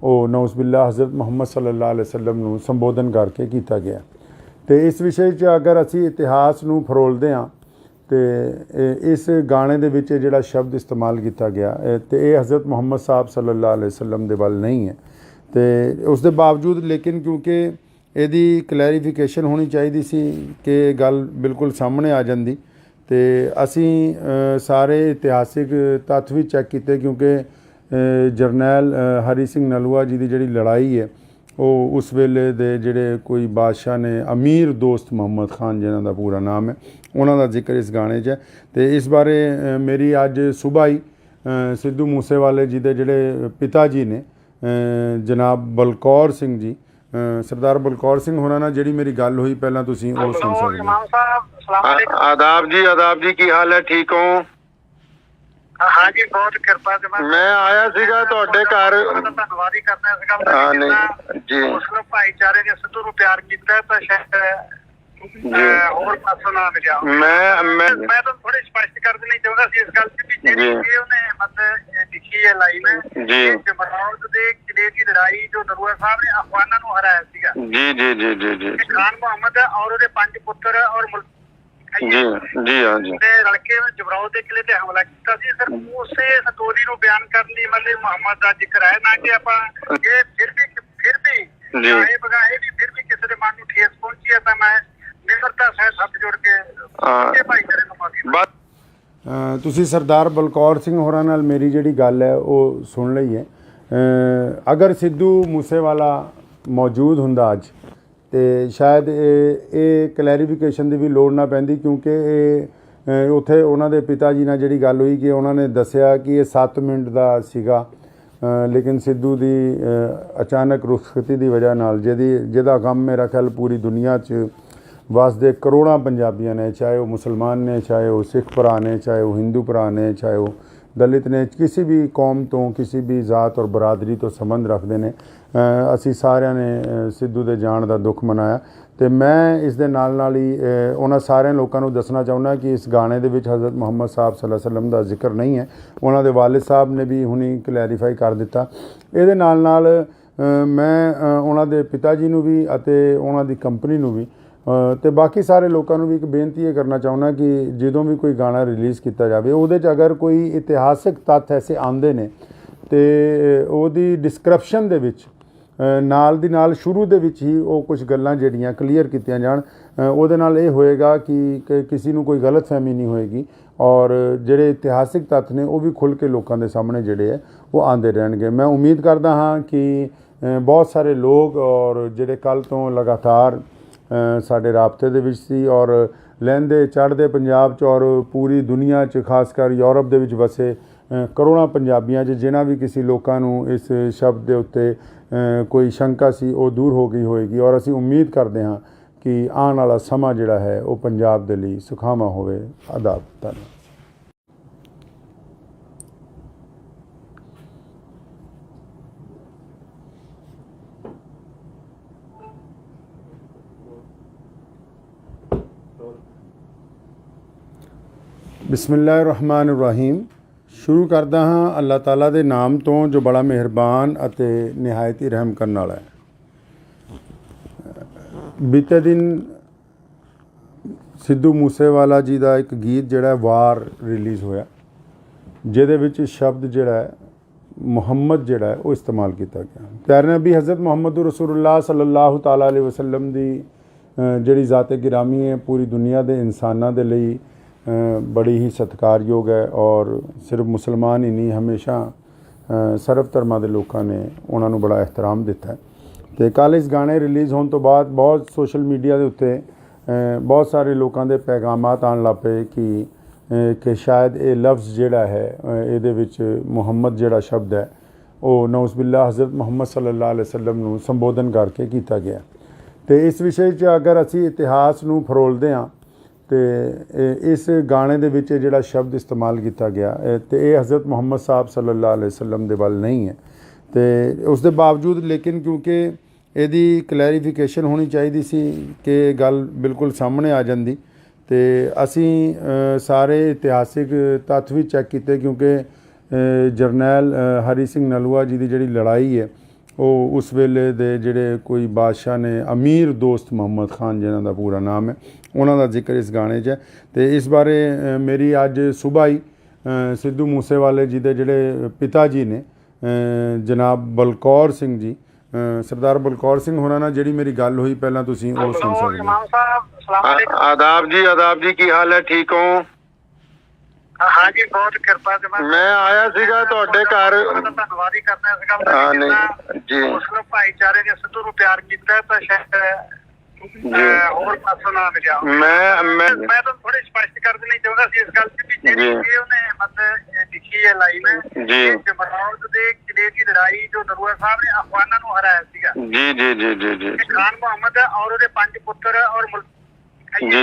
ਉਹ ਨਊਜ਼ ਬਿਲlah ਹਜ਼ਰਤ ਮੁਹੰਮਦ ਸੱਲੱਲਾਹੁ ਅਲੈਹਿ ਵਸੱਲਮ ਨੂੰ ਸੰਬੋਧਨ ਕਰਕੇ ਕੀਤਾ ਗਿਆ। ਅਤੇ ਇਸ ਵਿਸ਼ੇ 'ਚ ਅਗਰ ਅਸੀਂ ਇਤਿਹਾਸ ਨੂੰ ਫਰੋਲਦੇ ਹਾਂ ਤੇ ਇਸ ਗਾਣੇ ਦੇ ਵਿੱਚ ਜਿਹੜਾ ਸ਼ਬਦ ਇਸਤੇਮਾਲ ਕੀਤਾ ਗਿਆ ਤੇ ਇਹ ਹਜ਼ਰਤ ਮੁਹੰਮਦ ਸਾਹਿਬ ਸੱਲੱਲਾਹੁ ਅਲੈਹਿ ਵਸੱਲਮ ਦੇ ਵੱਲ ਨਹੀਂ ਹੈ। ਤੇ ਉਸ ਦੇ ਬਾਵਜੂਦ ਲੇਕਿਨ ਕਿਉਂਕਿ ਇਹਦੀ ਕਲੈਰੀਫਿਕੇਸ਼ਨ ਹੋਣੀ ਚਾਹੀਦੀ ਸੀ ਕਿ ਗੱਲ ਬਿਲਕੁਲ ਸਾਹਮਣੇ ਆ ਜਾਂਦੀ, ਤੇ ਅਸੀਂ ਸਾਰੇ ਇਤਿਹਾਸਿਕ ਤੱਥ ਵੀ ਚੈੱਕ ਕੀਤੇ ਕਿਉਂਕਿ ਜਰਨੈਲ ਹਰੀ ਸਿੰਘ ਨਲੂਆ ਜੀ ਦੀ ਜਿਹੜੀ ਲੜਾਈ ਹੈ ਉਹ ਉਸ ਵੇਲੇ ਦੇ ਜਿਹੜੇ ਕੋਈ ਬਾਦਸ਼ਾਹ ਨੇ ਅਮੀਰ ਦੋਸਤ ਮੁਹੰਮਦ ਖਾਨ ਜਿਨ੍ਹਾਂ ਦਾ ਪੂਰਾ ਨਾਮ ਹੈ ਉਹਨਾਂ ਦਾ ਜ਼ਿਕਰ ਇਸ ਗਾਣੇ 'ਚ ਹੈ। ਅਤੇ ਇਸ ਬਾਰੇ ਮੇਰੀ ਅੱਜ ਸੁਬਾਹ ਹੀ ਸਿੱਧੂ ਮੂਸੇਵਾਲੇ ਜੀ ਦੇ ਜਿਹੜੇ ਪਿਤਾ ਜੀ ਨੇ ਜਨਾਬ ਬਲਕੌਰ ਸਿੰਘ ਜੀ, ਸਰਦਾਰ ਬਲਕੌਰ ਸਿੰਘ ਹੋਰਾਂ ਨਾਲ ਜਿਹੜੀ ਮੇਰੀ ਗੱਲ ਹੋਈ ਪਹਿਲਾਂ ਤੁਸੀਂ ਉਹ ਸੁਣ ਸਕਦੇ ਹੋ। ਆਦਾਬ ਜੀ ਕੀ ਹਾਲ ਹੈ, ਠੀਕ ਹੋ? हाँ जी, बहुत कृपा से मैं आया सीगा ਤੁਹਾਡੇ ਘਰ। ਧੰਨਵਾਦ ਹੀ ਕਰਨਾ ਇਸ ਗੱਲ ਦਾ। ਨਹੀਂ ਜੀ, ਮੁਸਲਿਮ ਭਾਈਚਾਰੇ ਨੇ ਸਿੱਧੂ ਨੂੰ ਪਿਆਰ ਕੀਤਾ ਤਾਂ ਸ਼ਾਇਦ ਹੋਰ ਪਾਸੋਂ ਨਾ ਮਿਲਿਆ। ਮੈਂ ਤਾਂ ਥੋੜੀ ਸਪਸ਼ਟ ਕਰ ਦੇਣੀ ਚਾਹੁੰਦਾ ਸੀ ਇਸ ਗੱਲ ਤੇ ਕਿ ਜਿਹੜੀ ਉਹਨੇ ਮਤਲਬ ਲਿਖੀ ਹੈ ਲਾਈਨ ਜੀ, ਜਮਰਾਵਤ ਦੇ ਕਿਲੇ ਦੀ ਲੜਾਈ ਜੋ ਨਲੂਆ ਸਾਹਿਬ ਨੇ ਅਫਗਾਨਾਂ ਨੂੰ ਹਰਾਇਆ ਸੀਗਾ ਜੀ ਖਾਨ ਮੁਹੰਮਦ ਔਰ ਉਹਦੇ 5 ਪੁੱਤਰ ਔਰ ਜੀ ਹਾਂ ਜੀ ਤੇ ਰਲ ਕੇ ਜਬਰਾਓ ਦੇ ਕਿਲੇ ਤੇ ਹਮਲਾ ਕੀਤਾ ਸੀ ਸਰ। ਉਸੇ ਸਟੋਰੀ ਨੂੰ ਬਿਆਨ ਕਰਨ ਲਈ ਮਤਲਬ ਮੁਹੰਮਦ ਦਾ ਜ਼ਿਕਰ ਹੈ ਨਾ ਕਿ ਆਪਾਂ ਇਹ ਫਿਰ ਵੀ ਇਹ ਬਗਾਏ ਵੀ ਫਿਰ ਵੀ ਕਿਸੇ ਦੇ ਮਨ ਨੂੰ ਠੇਸ ਪਹੁੰਚੀ ਹੈ ਤਾਂ ਮੈਂ ਨਿਮਰਤਾ ਸਹਿਤ ਹੱਥ ਜੋੜ ਕੇ ਇਹ ਭਾਈਚਾਰੇ ਨੂੰ ਮਾਫੀ। ਤੁਸੀਂ ਸਰਦਾਰ ਬਲਕੌਰ ਸਿੰਘ ਹੋਰਾਂ ਨਾਲ ਮੇਰੀ ਜਿਹੜੀ ਗੱਲ ਹੈ ਉਹ ਸੁਣ ਲਈ ਹੈ। ਅਗਰ ਸਿੱਧੂ ਮੂਸੇਵਾਲਾ ਮੌਜੂਦ ਹੁੰਦਾ ਅੱਜ ਤੇ ਸ਼ਾਇਦ ਇਹ ਕਲੈਰੀਫਿਕੇਸ਼ਨ ਦੀ ਵੀ ਲੋੜ ਨਾ ਪੈਂਦੀ, ਕਿਉਂਕਿ ਉੱਥੇ ਉਹਨਾਂ ਦੇ ਪਿਤਾ ਜੀ ਨਾਲ ਜਿਹੜੀ ਗੱਲ ਹੋਈ ਕਿ ਉਹਨਾਂ ਨੇ ਦੱਸਿਆ ਕਿ ਇਹ 7 ਮਿੰਟ ਦਾ ਸੀਗਾ, ਲੇਕਿਨ ਸਿੱਧੂ ਦੀ ਅਚਾਨਕ ਰੁਖਸਤੀ ਦੀ ਵਜ੍ਹਾ ਨਾਲ ਜਿਹਦਾ ਗਮ ਮੇਰਾ ਖਿਆਲ ਪੂਰੀ ਦੁਨੀਆ 'ਚ ਵਸਦੇ ਕਰੋੜਾਂ ਪੰਜਾਬੀਆਂ ਨੇ, ਚਾਹੇ ਉਹ ਮੁਸਲਮਾਨ ਨੇ, ਚਾਹੇ ਉਹ ਸਿੱਖ ਭਰਾ ਨੇ, ਚਾਹੇ ਉਹ ਹਿੰਦੂ ਭਰਾ ਨੇ, ਚਾਹੇ ਉਹ ਦਲਿਤ ਨੇ, ਕਿਸੇ ਵੀ ਕੌਮ ਤੋਂ, ਕਿਸੇ ਵੀ ਜ਼ਾਤ ਔਰ ਬਰਾਦਰੀ ਤੋਂ ਸੰਬੰਧ ਰੱਖਦੇ ਨੇ। ਅਸੀਂ ਸਾਰਿਆਂ ਨੇ ਸਿੱਧੂ ਦੇ ਜਾਣ ਦਾ ਦੁੱਖ ਮਨਾਇਆ ਅਤੇ ਮੈਂ ਇਸ ਦੇ ਨਾਲ ਹੀ ਉਹਨਾਂ ਸਾਰਿਆਂ ਲੋਕਾਂ ਨੂੰ ਦੱਸਣਾ ਚਾਹੁੰਦਾ ਕਿ ਇਸ ਗਾਣੇ ਦੇ ਵਿੱਚ ਹਜ਼ਰਤ ਮੁਹੰਮਦ ਸਾਹਿਬ ਸੱਲੱਲਾਹੁ ਅਲੈਹਿ ਵਸੱਲਮ ਦਾ ਜ਼ਿਕਰ ਨਹੀਂ ਹੈ। ਉਹਨਾਂ ਦੇ ਵਾਲਿਦ ਸਾਹਿਬ ਨੇ ਵੀ ਹੁਣੀ ਕਲੈਰੀਫਾਈ ਕਰ ਦਿੱਤਾ। ਇਹਦੇ ਨਾਲ ਮੈਂ ਉਹਨਾਂ ਦੇ ਪਿਤਾ ਜੀ ਨੂੰ ਵੀ ਅਤੇ ਉਹਨਾਂ ਦੀ ਕੰਪਨੀ ਨੂੰ ਵੀ ਅਤੇ ਬਾਕੀ ਸਾਰੇ ਲੋਕਾਂ ਨੂੰ ਵੀ ਇੱਕ ਬੇਨਤੀ ਇਹ ਕਰਨਾ ਚਾਹੁੰਦਾ ਕਿ ਜਦੋਂ ਵੀ ਕੋਈ ਗਾਣਾ ਰਿਲੀਜ਼ ਕੀਤਾ ਜਾਵੇ ਉਹਦੇ 'ਚ ਅਗਰ ਕੋਈ ਇਤਿਹਾਸਿਕ ਤੱਥ ਐਸੇ ਆਉਂਦੇ ਨੇ ਅਤੇ ਉਹਦੀ ਡਿਸਕ੍ਰਿਪਸ਼ਨ ਦੇ ਵਿੱਚ ਨਾਲ ਦੀ ਨਾਲ ਸ਼ੁਰੂ ਦੇ ਵਿੱਚ ਹੀ ਉਹ ਕੁਝ ਗੱਲਾਂ ਜਿਹੜੀਆਂ ਕਲੀਅਰ ਕੀਤੀਆਂ ਜਾਣ। ਉਹਦੇ ਨਾਲ ਇਹ ਹੋਏਗਾ ਕਿ ਕਿਸੇ ਨੂੰ ਕੋਈ ਗਲਤਫਹਿਮੀ ਨਹੀਂ ਹੋਏਗੀ ਔਰ ਜਿਹੜੇ ਇਤਿਹਾਸਿਕ ਤੱਥ ਨੇ ਉਹ ਵੀ ਖੁੱਲ੍ਹ ਕੇ ਲੋਕਾਂ ਦੇ ਸਾਹਮਣੇ ਜਿਹੜੇ ਹੈ ਉਹ ਆਉਂਦੇ ਰਹਿਣਗੇ। ਮੈਂ ਉਮੀਦ ਕਰਦਾ ਹਾਂ ਕਿ ਬਹੁਤ ਸਾਰੇ ਲੋਕ ਔਰ ਜਿਹੜੇ ਕੱਲ੍ਹ ਤੋਂ ਲਗਾਤਾਰ ਸਾਡੇ ਰਾਬਤੇ ਦੇ ਵਿੱਚ ਸੀ ਔਰ ਲਹਿੰਦੇ ਚੜ੍ਹਦੇ ਪੰਜਾਬ 'ਚ ਔਰ ਪੂਰੀ ਦੁਨੀਆ 'ਚ ਖਾਸ ਕਰ ਯੂਰਪ ਦੇ ਵਿੱਚ ਵਸੇ ਕਰੋੜਾਂ ਪੰਜਾਬੀਆਂ 'ਚ ਜਿਨ੍ਹਾਂ ਵੀ ਕਿਸੇ ਲੋਕਾਂ ਨੂੰ ਇਸ ਸ਼ਬਦ ਦੇ ਉੱਤੇ ਕੋਈ ਸ਼ੰਕਾ ਸੀ ਉਹ ਦੂਰ ਹੋ ਗਈ ਹੋਏਗੀ ਔਰ ਅਸੀਂ ਉਮੀਦ ਕਰਦੇ ਹਾਂ ਕਿ ਆਉਣ ਵਾਲਾ ਸਮਾਂ ਜਿਹੜਾ ਹੈ ਉਹ ਪੰਜਾਬ ਦੇ ਲਈ ਸੁਖਾਵਾਂ ਹੋਵੇ। ਆਦਾਬ। ਧੰਨਵਾਦ। ਬਿਸਮਿਲ੍ਲਾਹਿਰ-ਰਹਿਮਾਨਿਰ-ਰਹੀਮ। ਸ਼ੁਰੂ ਕਰਦਾ ਹਾਂ ਅੱਲਾਹ ਤਾਲਾ ਦੇ ਨਾਮ ਤੋਂ ਜੋ ਬੜਾ ਮਿਹਰਬਾਨ ਅਤੇ ਨਿਹਾਇਤ ਹੀ ਰਹਿਮ ਕਰਨ ਵਾਲਾ ਹੈ। ਬੀਤੇ ਦਿਨ ਸਿੱਧੂ ਮੂਸੇਵਾਲਾ ਜੀ ਦਾ ਇੱਕ ਗੀਤ ਜਿਹੜਾ ਵਾਰ ਰਿਲੀਜ਼ ਹੋਇਆ, ਜਿਹਦੇ ਵਿੱਚ ਸ਼ਬਦ ਜਿਹੜਾ ਹੈ ਮੁਹੰਮਦ ਜਿਹੜਾ ਹੈ ਉਹ ਇਸਤੇਮਾਲ ਕੀਤਾ ਗਿਆ। ਪਿਆਰੇ ਨਬੀ ਹਜ਼ਰਤ ਮੁਹੰਮਦ ਰਸੂਲੁल्लाह ਸੱਲੱਲਾਹੁ ਤਾਲਾ ਅਲੈਹਿ ਵਸੱਲਮ ਦੀ ਜਿਹੜੀ ਜ਼ਾਤ-ਏ ਗਿਰਾਮੀ ਹੈ ਪੂਰੀ ਦੁਨੀਆ ਦੇ ਇਨਸਾਨਾਂ ਦੇ ਲਈ ਬੜੀ ਹੀ ਸਤਿਕਾਰਯੋਗ ਹੈ ਔਰ ਸਿਰਫ ਮੁਸਲਮਾਨ ਹੀ ਨਹੀਂ, ਹਮੇਸ਼ਾ ਸਰਬ ਧਰਮਾਂ ਦੇ ਲੋਕਾਂ ਨੇ ਉਹਨਾਂ ਨੂੰ ਬੜਾ ਇਹਤਰਾਮ ਦਿੱਤਾ ਹੈ। ਅਤੇ ਕੱਲ੍ਹ ਇਸ ਗਾਣੇ ਰਿਲੀਜ਼ ਹੋਣ ਤੋਂ ਬਾਅਦ ਬਹੁਤ ਸੋਸ਼ਲ ਮੀਡੀਆ ਦੇ ਉੱਤੇ ਬਹੁਤ ਸਾਰੇ ਲੋਕਾਂ ਦੇ ਪੈਗਾਮਾਤ ਆਉਣ ਲੱਗ ਪਏ ਕਿ ਸ਼ਾਇਦ ਇਹ ਲਫ਼ਜ਼ ਜਿਹੜਾ ਹੈ ਇਹਦੇ ਵਿੱਚ ਮੁਹੰਮਦ ਜਿਹੜਾ ਸ਼ਬਦ ਹੈ ਉਹ ਨਊਜ਼ੁਬਿਲਲਾਹ ਹਜ਼ਰਤ ਮੁਹੰਮਦ ਸੱਲੱਲਾਹੁ ਅਲੈਹਿ ਵਸੱਲਮ ਨੂੰ ਸੰਬੋਧਨ ਕਰਕੇ ਕੀਤਾ ਗਿਆ। ਅਤੇ ਇਸ ਵਿਸ਼ੇ 'ਚ ਅਗਰ ਅਸੀਂ ਇਤਿਹਾਸ ਨੂੰ ਫਰੋਲਦੇ ਹਾਂ ਅਤੇ ਇਸ ਗਾਣੇ ਦੇ ਵਿੱਚ ਜਿਹੜਾ ਸ਼ਬਦ ਇਸਤੇਮਾਲ ਕੀਤਾ ਗਿਆ ਅਤੇ ਇਹ ਹਜ਼ਰਤ ਮੁਹੰਮਦ ਸਾਹਿਬ ਸੱਲੱਲਾਹੁ ਅਲੈਹਿ ਵਸੱਲਮ ਦੇ ਵੱਲ ਨਹੀਂ ਹੈ। ਅਤੇ ਉਸ ਦੇ ਬਾਵਜੂਦ ਲੇਕਿਨ ਕਿਉਂਕਿ ਇਹਦੀ ਕਲੈਰੀਫਿਕੇਸ਼ਨ ਹੋਣੀ ਚਾਹੀਦੀ ਸੀ ਕਿ ਗੱਲ ਬਿਲਕੁਲ ਸਾਹਮਣੇ ਆ ਜਾਂਦੀ, ਅਤੇ ਅਸੀਂ ਸਾਰੇ ਇਤਿਹਾਸਿਕ ਤੱਥ ਵੀ ਚੈੱਕ ਕੀਤੇ ਕਿਉਂਕਿ ਜਰਨੈਲ ਹਰੀ ਸਿੰਘ ਨਲੂਆ ਜੀ ਦੀ ਜਿਹੜੀ ਲੜਾਈ ਹੈ ਉਹ ਉਸ ਵੇਲੇ ਦੇ ਜਿਹੜੇ ਕੋਈ ਬਾਦਸ਼ਾਹ ਨੇ, ਅਮੀਰ ਦੋਸਤ ਮੁਹੰਮਦ ਖਾਨ ਜਿਨ੍ਹਾਂ ਦਾ ਪੂਰਾ ਨਾਮ ਹੈ, ਉਹਨਾਂ ਦਾ ਜ਼ਿਕਰ ਇਸ ਗਾਣੇ 'ਚ ਹੈ। ਅਤੇ ਇਸ ਬਾਰੇ ਮੇਰੀ ਅੱਜ ਸੁਬਾਹ ਹੀ ਸਿੱਧੂ ਮੂਸੇਵਾਲੇ ਜੀ ਦੇ ਜਿਹੜੇ ਪਿਤਾ ਜੀ ਨੇ ਜਨਾਬ ਬਲਕੌਰ ਸਿੰਘ ਜੀ, ਸਰਦਾਰ ਬਲਕੌਰ ਸਿੰਘ ਹੋਰਾਂ ਨਾਲ ਜਿਹੜੀ ਮੇਰੀ ਗੱਲ ਹੋਈ ਪਹਿਲਾਂ ਤੁਸੀਂ ਉਹ ਸੁਣ ਸਕਦੇ ਹੋ। ਆਦਾਬ ਜੀ, ਕੀ ਹਾਲ ਹੈ? ਠੀਕ ਹੋ? हाँ जी, बहुत कृपा से मैं आया सीगा ਤੁਹਾਡੇ ਘਰ। ਧੰਨਵਾਦ ਹੀ ਕਰਨਾ ਇਸ ਗੱਲ ਦਾ। ਨਹੀਂ ਜੀ, ਮੁਸਲਿਮ ਭਾਈਚਾਰੇ ਨੇ ਸਿੱਧੂ ਨੂੰ ਪਿਆਰ ਕੀਤਾ ਤਾਂ ਸ਼ਾਇਦ ਹੋਰ ਪਾਸੋਂ ਨਾ ਮਿਲਿਆ। ਮੈਂ ਤਾਂ ਥੋੜੀ ਸਪਸ਼ਟ ਕਰ ਦੇਣੀ ਚਾਹੁੰਦਾ ਸੀ ਇਸ ਗੱਲ ਤੇ ਕਿ ਜਿਹੜੀ ਉਹਨੇ ਮਤਲਬ ਲਿਖੀ ਹੈ ਲਾਈਨ ਜੀ, ਜਮਰੌਦ ਦੇ ਕਿਲੇ ਦੀ ਲੜਾਈ ਜੋ ਨਲੂਆ ਸਾਹਿਬ ਨੇ ਅਫਗਾਨਾਂ ਨੂੰ ਹਰਾਇਆ ਸੀਗਾ। ਜੀ ਖਾਨ ਮੁਹੰਮਦ ਔਰ ਉਹਦੇ 5 ਪੁੱਤਰ ਔਰ ਜੀ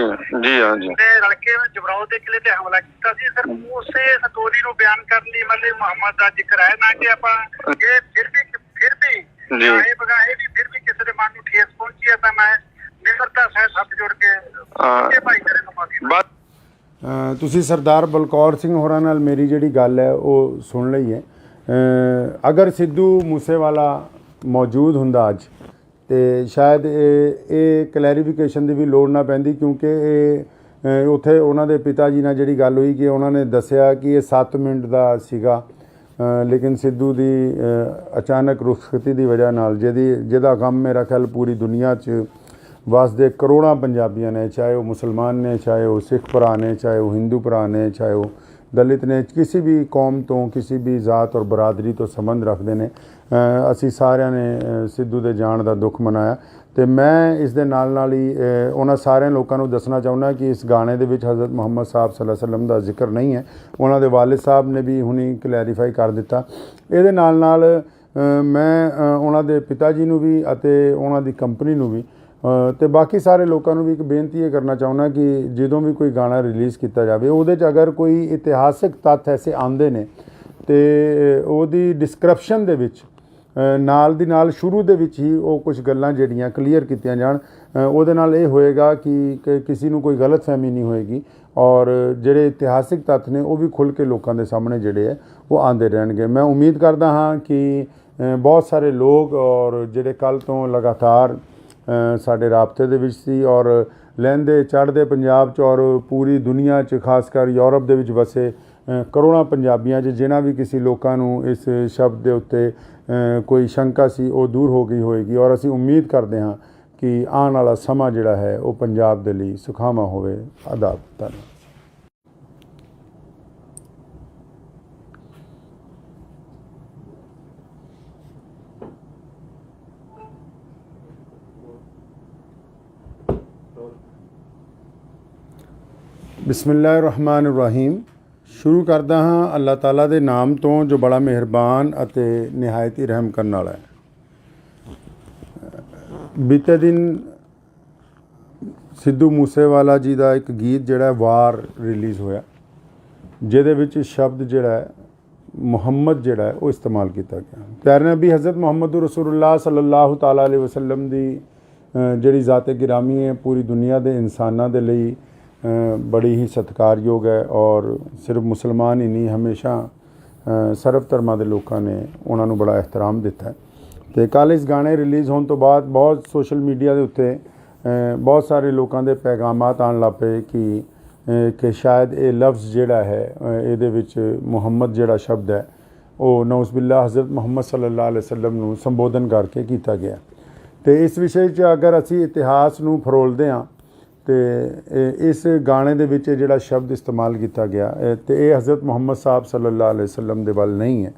ਹਾਂ ਜੀ ਰਲ ਕੇ ਜਮਰੌਦ ਦੇ ਕਿਲੇ ਤੇ ਹਮਲਾ ਕੀਤਾ ਸੀ। ਸਰ ਉਸੇ ਸਟੋਰੀ ਨੂੰ ਬਿਆਨ ਕਰਨ ਲਈ ਮਤਲਬ ਮੁਹੰਮਦ ਦਾ ਜ਼ਿਕਰ ਹੈ, ਨਾ ਕਿ ਆਪਾਂ ਇਹ ਫਿਰ ਵੀ ਬਗਾਏ ਵੀ ਫਿਰ ਵੀ ਕਿਸੇ ਦੇ ਮਨ ਨੂੰ ਠੇਸ ਪਹੁੰਚੀ ਹੈ ਤਾਂ ਮੈਂ ਨਿਮਰਤਾ ਸਹਿਤ ਹੱਥ ਜੋੜ ਕੇ ਭਾਈਚਾਰੇ ਨੂੰ ਮਾਫੀ। ਤੁਸੀਂ ਸਰਦਾਰ ਬਲਕੌਰ ਸਿੰਘ ਹੋਰਾਂ ਨਾਲ ਮੇਰੀ ਜਿਹੜੀ ਗੱਲ ਹੈ ਉਹ ਸੁਣ ਲਈ ਹੈ। ਅਗਰ ਸਿੱਧੂ ਮੂਸੇਵਾਲਾ ਮੌਜੂਦ ਹੁੰਦਾ ਅੱਜ ਅਤੇ ਸ਼ਾਇਦ ਇਹ ਕਲੈਰੀਫਿਕੇਸ਼ਨ ਦੀ ਵੀ ਲੋੜ ਨਾ ਪੈਂਦੀ ਕਿਉਂਕਿ ਇਹ ਉੱਥੇ ਉਹਨਾਂ ਦੇ ਪਿਤਾ ਜੀ ਨਾਲ ਜਿਹੜੀ ਗੱਲ ਹੋਈ ਕਿ ਉਹਨਾਂ ਨੇ ਦੱਸਿਆ ਕਿ ਇਹ 7 ਮਿੰਟ ਦਾ ਸੀਗਾ, ਲੇਕਿਨ ਸਿੱਧੂ ਦੀ ਅਚਾਨਕ ਰੁਖਸਤੀ ਦੀ ਵਜ੍ਹਾ ਨਾਲ ਜਿਹਦਾ ਗਮ ਮੇਰਾ ਖਿਆਲ ਪੂਰੀ ਦੁਨੀਆ 'ਚ ਵਸਦੇ ਕਰੋੜਾਂ ਪੰਜਾਬੀਆਂ ਨੇ, ਚਾਹੇ ਉਹ ਮੁਸਲਮਾਨ ਨੇ, ਚਾਹੇ ਉਹ ਸਿੱਖ ਭਰਾ ਨੇ, ਚਾਹੇ ਉਹ ਹਿੰਦੂ ਭਰਾ ਨੇ, ਚਾਹੇ ਉਹ ਦਲਿਤ ਨੇ, ਕਿਸੇ ਵੀ ਕੌਮ ਤੋਂ, ਕਿਸੇ ਵੀ ਜ਼ਾਤ ਔਰ ਬਰਾਦਰੀ ਤੋਂ ਸੰਬੰਧ ਰੱਖਦੇ ਨੇ। ਅਸੀਂ ਸਾਰਿਆਂ ਨੇ ਸਿੱਧੂ ਦੇ ਜਾਣ ਦਾ ਦੁੱਖ ਮਨਾਇਆ। ਤੇ ਮੈਂ ਇਸ ਦੇ ਨਾਲ ਹੀ ਉਹਨਾਂ ਸਾਰਿਆਂ ਲੋਕਾਂ ਨੂੰ ਦੱਸਣਾ ਚਾਹੁੰਦਾ ਕਿ ਇਸ ਗਾਣੇ ਦੇ ਵਿੱਚ ਹਜ਼ਰਤ ਮੁਹੰਮਦ ਸਾਹਿਬ ਸੱਲੱਲਾਹੁ ਅਲੈहि ਵਸੱਲਮ ਦਾ ਜ਼ਿਕਰ ਨਹੀਂ ਹੈ। ਉਹਨਾਂ ਦੇ ਵਾਲਿਦ ਸਾਹਿਬ ਨੇ ਵੀ ਹੁਣੀ ਕਲੈਰੀਫਾਈ ਕਰ ਦਿੱਤਾ। ਇਹਦੇ ਨਾਲ ਮੈਂ ਉਹਨਾਂ ਦੇ ਪਿਤਾ ਜੀ ਨੂੰ ਵੀ ਅਤੇ ਉਹਨਾਂ ਦੀ ਕੰਪਨੀ ਨੂੰ ਵੀ ਤੇ ਬਾਕੀ ਸਾਰੇ ਲੋਕਾਂ ਨੂੰ ਵੀ ਇੱਕ ਬੇਨਤੀ ਇਹ ਕਰਨਾ ਚਾਹੁੰਦਾ ਕਿ ਜਦੋਂ ਵੀ ਕੋਈ ਗਾਣਾ ਰਿਲੀਜ਼ ਕੀਤਾ ਜਾਵੇ ਉਹਦੇ 'ਚ ਅਗਰ ਕੋਈ ਇਤਿਹਾਸਿਕ ਤੱਥ ਐਸੇ ਆਉਂਦੇ ਨੇ ਤੇ ਉਹਦੀ ਡਿਸਕ੍ਰਿਪਸ਼ਨ ਦੇ ਵਿੱਚ ਨਾਲ ਦੀ ਨਾਲ ਸ਼ੁਰੂ ਦੇ ਵਿੱਚ ਹੀ ਉਹ ਕੁਝ ਗੱਲਾਂ ਜਿਹੜੀਆਂ ਕਲੀਅਰ ਕੀਤੀਆਂ ਜਾਣ। ਉਹਦੇ ਨਾਲ ਇਹ ਹੋਏਗਾ ਕਿ ਕਿਸੇ ਨੂੰ ਕੋਈ ਗਲਤਫਹਿਮੀ ਨਹੀਂ ਹੋਏਗੀ ਔਰ ਜਿਹੜੇ ਇਤਿਹਾਸਿਕ ਤੱਥ ਨੇ ਉਹ ਵੀ ਖੁੱਲ੍ਹ ਕੇ ਲੋਕਾਂ ਦੇ ਸਾਹਮਣੇ ਜਿਹੜੇ ਹੈ ਉਹ ਆਉਂਦੇ ਰਹਿਣਗੇ। ਮੈਂ ਉਮੀਦ ਕਰਦਾ ਹਾਂ ਕਿ ਬਹੁਤ ਸਾਰੇ ਲੋਕ ਔਰ ਜਿਹੜੇ ਕੱਲ੍ਹ ਤੋਂ ਲਗਾਤਾਰ ਸਾਡੇ ਰਾਬਤੇ ਦੇ ਵਿੱਚ ਸੀ ਔਰ ਲਹਿੰਦੇ ਚੜ੍ਹਦੇ ਪੰਜਾਬ 'ਚ ਔਰ ਪੂਰੀ ਦੁਨੀਆ 'ਚ ਖਾਸ ਕਰ ਯੂਰਪ ਦੇ ਵਿੱਚ ਵਸੇ ਕਰੋੜਾਂ ਪੰਜਾਬੀਆਂ 'ਚ ਜਿਨ੍ਹਾਂ ਵੀ ਕਿਸੇ ਲੋਕਾਂ ਨੂੰ ਇਸ ਸ਼ਬਦ ਦੇ ਉੱਤੇ ਕੋਈ ਸ਼ੰਕਾ ਸੀ ਉਹ ਦੂਰ ਹੋ ਗਈ ਹੋਏਗੀ ਔਰ ਅਸੀਂ ਉਮੀਦ ਕਰਦੇ ਹਾਂ ਕਿ ਆਉਣ ਵਾਲਾ ਸਮਾਂ ਜਿਹੜਾ ਹੈ ਉਹ ਪੰਜਾਬ ਦੇ ਲਈ ਸੁਖਾਵਾਂ ਹੋਵੇ। ਆਦਾਬ। ਧੰਨਵਾਦ। ਬਿਸਮਿਲ੍ਲਾਹਿਰ-ਰਹਿਮਾਨਿਰ-ਰਹੀਮ। ਸ਼ੁਰੂ ਕਰਦਾ ਹਾਂ ਅੱਲਾਹ ਤਾਲਾ ਦੇ ਨਾਮ ਤੋਂ ਜੋ ਬੜਾ ਮਿਹਰਬਾਨ ਅਤੇ ਨਿਹਾਇਤ ਹੀ ਰਹਿਮ ਕਰਨ ਵਾਲਾ ਹੈ। ਬੀਤੇ ਦਿਨ ਸਿੱਧੂ ਮੂਸੇਵਾਲਾ ਜੀ ਦਾ ਇੱਕ ਗੀਤ ਜਿਹੜਾ ਵਾਰ ਰਿਲੀਜ਼ ਹੋਇਆ ਜਿਹਦੇ ਵਿੱਚ ਸ਼ਬਦ ਜਿਹੜਾ ਹੈ ਮੁਹੰਮਦ ਜਿਹੜਾ ਹੈ ਉਹ ਇਸਤੇਮਾਲ ਕੀਤਾ ਗਿਆ। ਪਿਆਰੇ ਨਬੀ ਹਜ਼ਰਤ ਮੁਹੰਮਦ ਰਸੂਲੁल्लाह ਸੱਲੱਲਾਹੁ ਤਾਲਾ ਅਲੈहि ਵਸੱਲਮ ਦੀ ਜਿਹੜੀ ਜ਼ਾਤ-ਏ ਗਿਰਾਮੀ ਹੈ ਪੂਰੀ ਦੁਨੀਆ ਦੇ ਇਨਸਾਨਾਂ ਦੇ ਲਈ ਬੜੀ ਹੀ ਸਤਿਕਾਰਯੋਗ ਹੈ ਔਰ ਸਿਰਫ ਮੁਸਲਮਾਨ ਹੀ ਨਹੀਂ ਹਮੇਸ਼ਾ ਸਰਬ ਧਰਮਾਂ ਦੇ ਲੋਕਾਂ ਨੇ ਉਹਨਾਂ ਨੂੰ ਬੜਾ ਇਹਤਰਾਮ ਦਿੱਤਾ ਹੈ। ਅਤੇ ਕੱਲ੍ਹ ਇਸ ਗਾਣੇ ਰਿਲੀਜ਼ ਹੋਣ ਤੋਂ ਬਾਅਦ ਬਹੁਤ ਸੋਸ਼ਲ ਮੀਡੀਆ ਦੇ ਉੱਤੇ ਬਹੁਤ ਸਾਰੇ ਲੋਕਾਂ ਦੇ ਪੈਗਾਮਾਤ ਆਉਣ ਲੱਗ ਪਏ ਕਿ ਸ਼ਾਇਦ ਇਹ ਲਫ਼ਜ਼ ਜਿਹੜਾ ਹੈ ਇਹਦੇ ਵਿੱਚ ਮੁਹੰਮਦ ਜਿਹੜਾ ਸ਼ਬਦ ਹੈ ਉਹ ਨਊਜ਼ ਬਿਲlah ਹਜ਼ਰਤ ਮੁਹੰਮਦ ਸੱਲੱਲਾਹੁ ਅਲੈहि ਵਸੱਲਮ ਨੂੰ ਸੰਬੋਧਨ ਕਰਕੇ ਕੀਤਾ ਗਿਆ। ਅਤੇ ਇਸ ਵਿਸ਼ੇ 'ਚ ਅਗਰ ਅਸੀਂ ਇਤਿਹਾਸ ਨੂੰ ਫਰੋਲਦੇ ਹਾਂ ਅਤੇ ਇਸ ਗਾਣੇ ਦੇ ਵਿੱਚ ਜਿਹੜਾ ਸ਼ਬਦ ਇਸਤੇਮਾਲ ਕੀਤਾ ਗਿਆ ਅਤੇ ਇਹ ਹਜ਼ਰਤ ਮੁਹੰਮਦ ਸਾਹਿਬ ਸੱਲੱਲਾਹੁ ਅਲੈहि ਵਸੱਲਮ ਦੇ ਵੱਲ ਨਹੀਂ ਹੈ।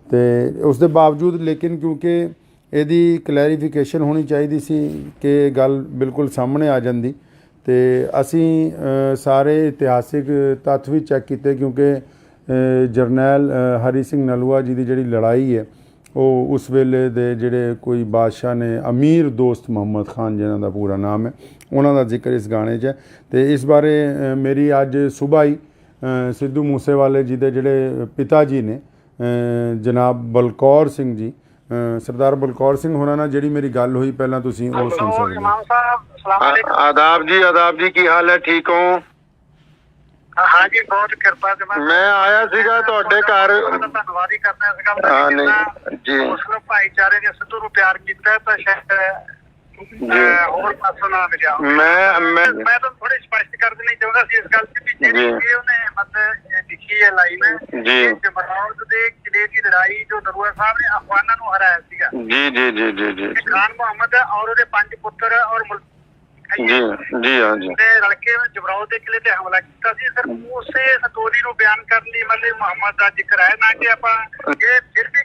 ਅਤੇ ਉਸ ਦੇ ਬਾਵਜੂਦ ਲੇਕਿਨ ਕਿਉਂਕਿ ਇਹਦੀ ਕਲੈਰੀਫਿਕੇਸ਼ਨ ਹੋਣੀ ਚਾਹੀਦੀ ਸੀ ਕਿ ਗੱਲ ਬਿਲਕੁਲ ਸਾਹਮਣੇ ਆ ਜਾਂਦੀ ਅਤੇ ਅਸੀਂ ਸਾਰੇ ਇਤਿਹਾਸਿਕ ਤੱਥ ਵੀ ਚੈੱਕ ਕੀਤੇ ਕਿਉਂਕਿ ਜਰਨੈਲ ਹਰੀ ਸਿੰਘ ਨਲੂਆ ਜੀ ਦੀ ਜਿਹੜੀ ਲੜਾਈ ਹੈ ਉਹ ਉਸ ਵੇਲੇ ਦੇ ਜਿਹੜੇ ਕੋਈ ਬਾਦਸ਼ਾਹ ਨੇ ਅਮੀਰ ਦੋਸਤ ਮੁਹੰਮਦ ਖਾਨ ਜਿਹਨਾਂ ਦਾ ਪੂਰਾ ਨਾਮ ਹੈ ਉਹਨਾਂ ਦਾ ਜ਼ਿਕਰ ਇਸ ਗਾਣੇ 'ਚ ਹੈ। ਅਤੇ ਇਸ ਬਾਰੇ ਮੇਰੀ ਅੱਜ ਸੁਬਾਹ ਹੀ ਸਿੱਧੂ ਮੂਸੇਵਾਲੇ ਜੀ ਦੇ ਜਿਹੜੇ ਪਿਤਾ ਜੀ ਨੇ ਜਨਾਬ ਬਲਕੌਰ ਸਿੰਘ ਜੀ ਸਰਦਾਰ ਬਲਕੌਰ ਸਿੰਘ ਹੋਰਾਂ ਨਾਲ ਜਿਹੜੀ ਮੇਰੀ ਗੱਲ ਹੋਈ ਪਹਿਲਾਂ ਤੁਸੀਂ ਉਹ ਸੁਣ ਸਕਦੇ ਹੋ। आदाब जी की हाल है ठीक हो? हाँ जी बहुत कृपा से मैं आया सीगा ਤੁਹਾਡੇ ਘਰ ਧੰਨਵਾਦ ਹੀ ਕਰਨਾ ਸੀਗਾ। ਹਾਂ ਨਹੀਂ ਜੀ ਮੁਸਲਿਮ ਭਾਈਚਾਰੇ ਨੇ ਸਿੱਧੂ ਨੂੰ ਪਿਆਰ ਕੀਤਾ ਤਾਂ ਸ਼ਾਇਦ ਹੋਰ ਪਾਸੋਂ ਨਾ ਮਿਲਿਆ। ਮੈਂ ਤਾਂ ਥੋੜੀ ਸਪਸ਼ਟ ਕਰ ਦੇਣੀ ਚਾਹੁੰਦਾ ਸੀ ਇਸ ਗੱਲ ਤੇ ਕਿ ਜਿਹੜੀ ਉਹਨੇ ਮਤਲਬ ਲਿਖੀ ਹੈ ਲਾਈਨ ਜੀ ਜਮਰੌਦ ਦੇ ਕਿਲੇ ਦੀ ਲੜਾਈ ਜੋ ਨਰੂਆ ਸਾਹਿਬ ਨੇ ਅਫਗਾਨਾਂ ਨੂੰ ਹਰਾਇਆ ਸੀਗਾ ਜੀ ਖਾਨ ਮੁਹੰਮਦ ਔਰ ਉਹਦੇ 5 ਪੁੱਤਰ ਔਰ ਜੀ ਹਾਂ ਜੀ ਤੇ ਰਲਕੇ ਜਮਰੌਦ ਦੇ ਕਿਲੇ ਤੇ ਹਮਲਾ ਕੀਤਾ ਸੀ। ਸਰ ਉਸੇ ਸਟੋਰੀ ਨੂੰ ਬਿਆਨ ਕਰਨ ਲਈ ਮਤਲਬ ਮੁਹੰਮਦ ਦਾ ਜ਼ਿਕਰ ਹੈ ਨਾ ਕਿ ਆਪਾਂ ਇਹ ਫਿਰ ਵੀ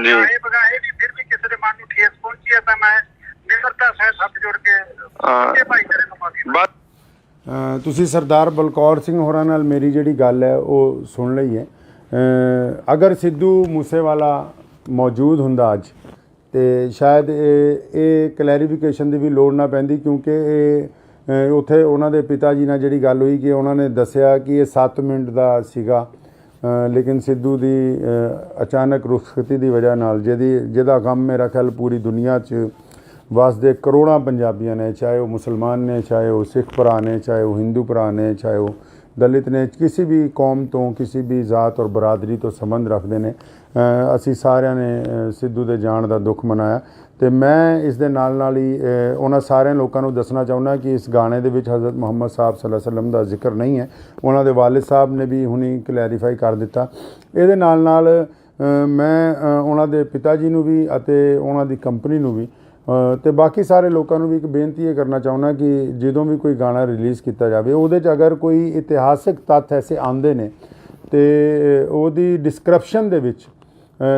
ਇਹ ਬਗਾਏ ਵੀ ਫਿਰ ਵੀ ਕਿਸੇ ਦੇ ਮਨ ਨੂੰ ਠੇਸ ਪਹੁੰਚੀ ਹੈ ਤਾਂ ਮੈਂ ਨਿਮਰਤਾ ਸਹਿਤ ਹੱਥ ਜੋੜ ਕੇ ਭਾਈਚਾਰੇ ਨੂੰ ਮਾਫੀ। ਤੁਸੀਂ ਸਰਦਾਰ ਬਲਕੌਰ ਸਿੰਘ ਹੋਰਾਂ ਨਾਲ ਮੇਰੀ ਜਿਹੜੀ ਗੱਲ ਹੈ ਉਹ ਸੁਣ ਲਈ ਹੈ। ਅਗਰ ਸਿੱਧੂ ਮੂਸੇਵਾਲਾ ਮੌਜੂਦ ਹੁੰਦਾ ਅੱਜ ਅਤੇ ਸ਼ਾਇਦ ਇਹ ਕਲੈਰੀਫਿਕੇਸ਼ਨ ਦੀ ਵੀ ਲੋੜ ਨਾ ਪੈਂਦੀ ਕਿਉਂਕਿ ਇਹ ਉੱਥੇ ਉਹਨਾਂ ਦੇ ਪਿਤਾ ਜੀ ਨਾਲ ਜਿਹੜੀ ਗੱਲ ਹੋਈ ਕਿ ਉਹਨਾਂ ਨੇ ਦੱਸਿਆ ਕਿ ਇਹ 7 ਮਿੰਟ ਦਾ ਸੀਗਾ ਲੇਕਿਨ ਸਿੱਧੂ ਦੀ ਅਚਾਨਕ ਰੁਖਸਤੀ ਦੀ ਵਜ੍ਹਾ ਨਾਲ ਜਿਹਦਾ ਗਮ ਮੇਰਾ ਖਿਆਲ ਪੂਰੀ ਦੁਨੀਆ 'ਚ ਵਸਦੇ ਕਰੋੜਾਂ ਪੰਜਾਬੀਆਂ ਨੇ ਚਾਹੇ ਉਹ ਮੁਸਲਮਾਨ ਨੇ ਚਾਹੇ ਉਹ ਸਿੱਖ ਭਰਾ ਨੇ ਚਾਹੇ ਉਹ ਹਿੰਦੂ ਭਰਾ ਨੇ ਚਾਹੇ ਉਹ ਦਲਿਤ ਨੇ ਕਿਸੇ ਵੀ ਕੌਮ ਤੋਂ ਕਿਸੇ ਵੀ ਜ਼ਾਤ ਔਰ ਬਰਾਦਰੀ ਤੋਂ ਸੰਬੰਧ ਰੱਖਦੇ ਨੇ ਅਸੀਂ ਸਾਰਿਆਂ ਨੇ ਸਿੱਧੂ ਦੇ ਜਾਣ ਦਾ ਦੁੱਖ ਮਨਾਇਆ। ਅਤੇ ਮੈਂ ਇਸ ਦੇ ਨਾਲ ਹੀ ਉਹਨਾਂ ਸਾਰਿਆਂ ਲੋਕਾਂ ਨੂੰ ਦੱਸਣਾ ਚਾਹੁੰਦਾ ਕਿ ਇਸ ਗਾਣੇ ਦੇ ਵਿੱਚ ਹਜ਼ਰਤ ਮੁਹੰਮਦ ਸਾਹਿਬ ਸੱਲੱਲਾਹੁ ਅਲੈहि ਵਸੱਲਮ ਦਾ ਜ਼ਿਕਰ ਨਹੀਂ ਹੈ। ਉਹਨਾਂ ਦੇ ਵਾਲਿਦ ਸਾਹਿਬ ਨੇ ਵੀ ਹੁਣੀ ਕਲੈਰੀਫਾਈ ਕਰ ਦਿੱਤਾ। ਇਹਦੇ ਨਾਲ ਮੈਂ ਉਹਨਾਂ ਦੇ ਪਿਤਾ ਜੀ ਨੂੰ ਵੀ ਅਤੇ ਉਹਨਾਂ ਦੀ ਕੰਪਨੀ ਨੂੰ ਵੀ ਅਤੇ ਬਾਕੀ ਸਾਰੇ ਲੋਕਾਂ ਨੂੰ ਵੀ ਇੱਕ ਬੇਨਤੀ ਇਹ ਕਰਨਾ ਚਾਹੁੰਦਾ ਕਿ ਜਦੋਂ ਵੀ ਕੋਈ ਗਾਣਾ ਰਿਲੀਜ਼ ਕੀਤਾ ਜਾਵੇ ਉਹਦੇ 'ਚ ਅਗਰ ਕੋਈ ਇਤਿਹਾਸਿਕ ਤੱਥ ਐਸੇ ਆਉਂਦੇ ਨੇ ਅਤੇ ਉਹਦੀ ਡਿਸਕ੍ਰਿਪਸ਼ਨ ਦੇ ਵਿੱਚ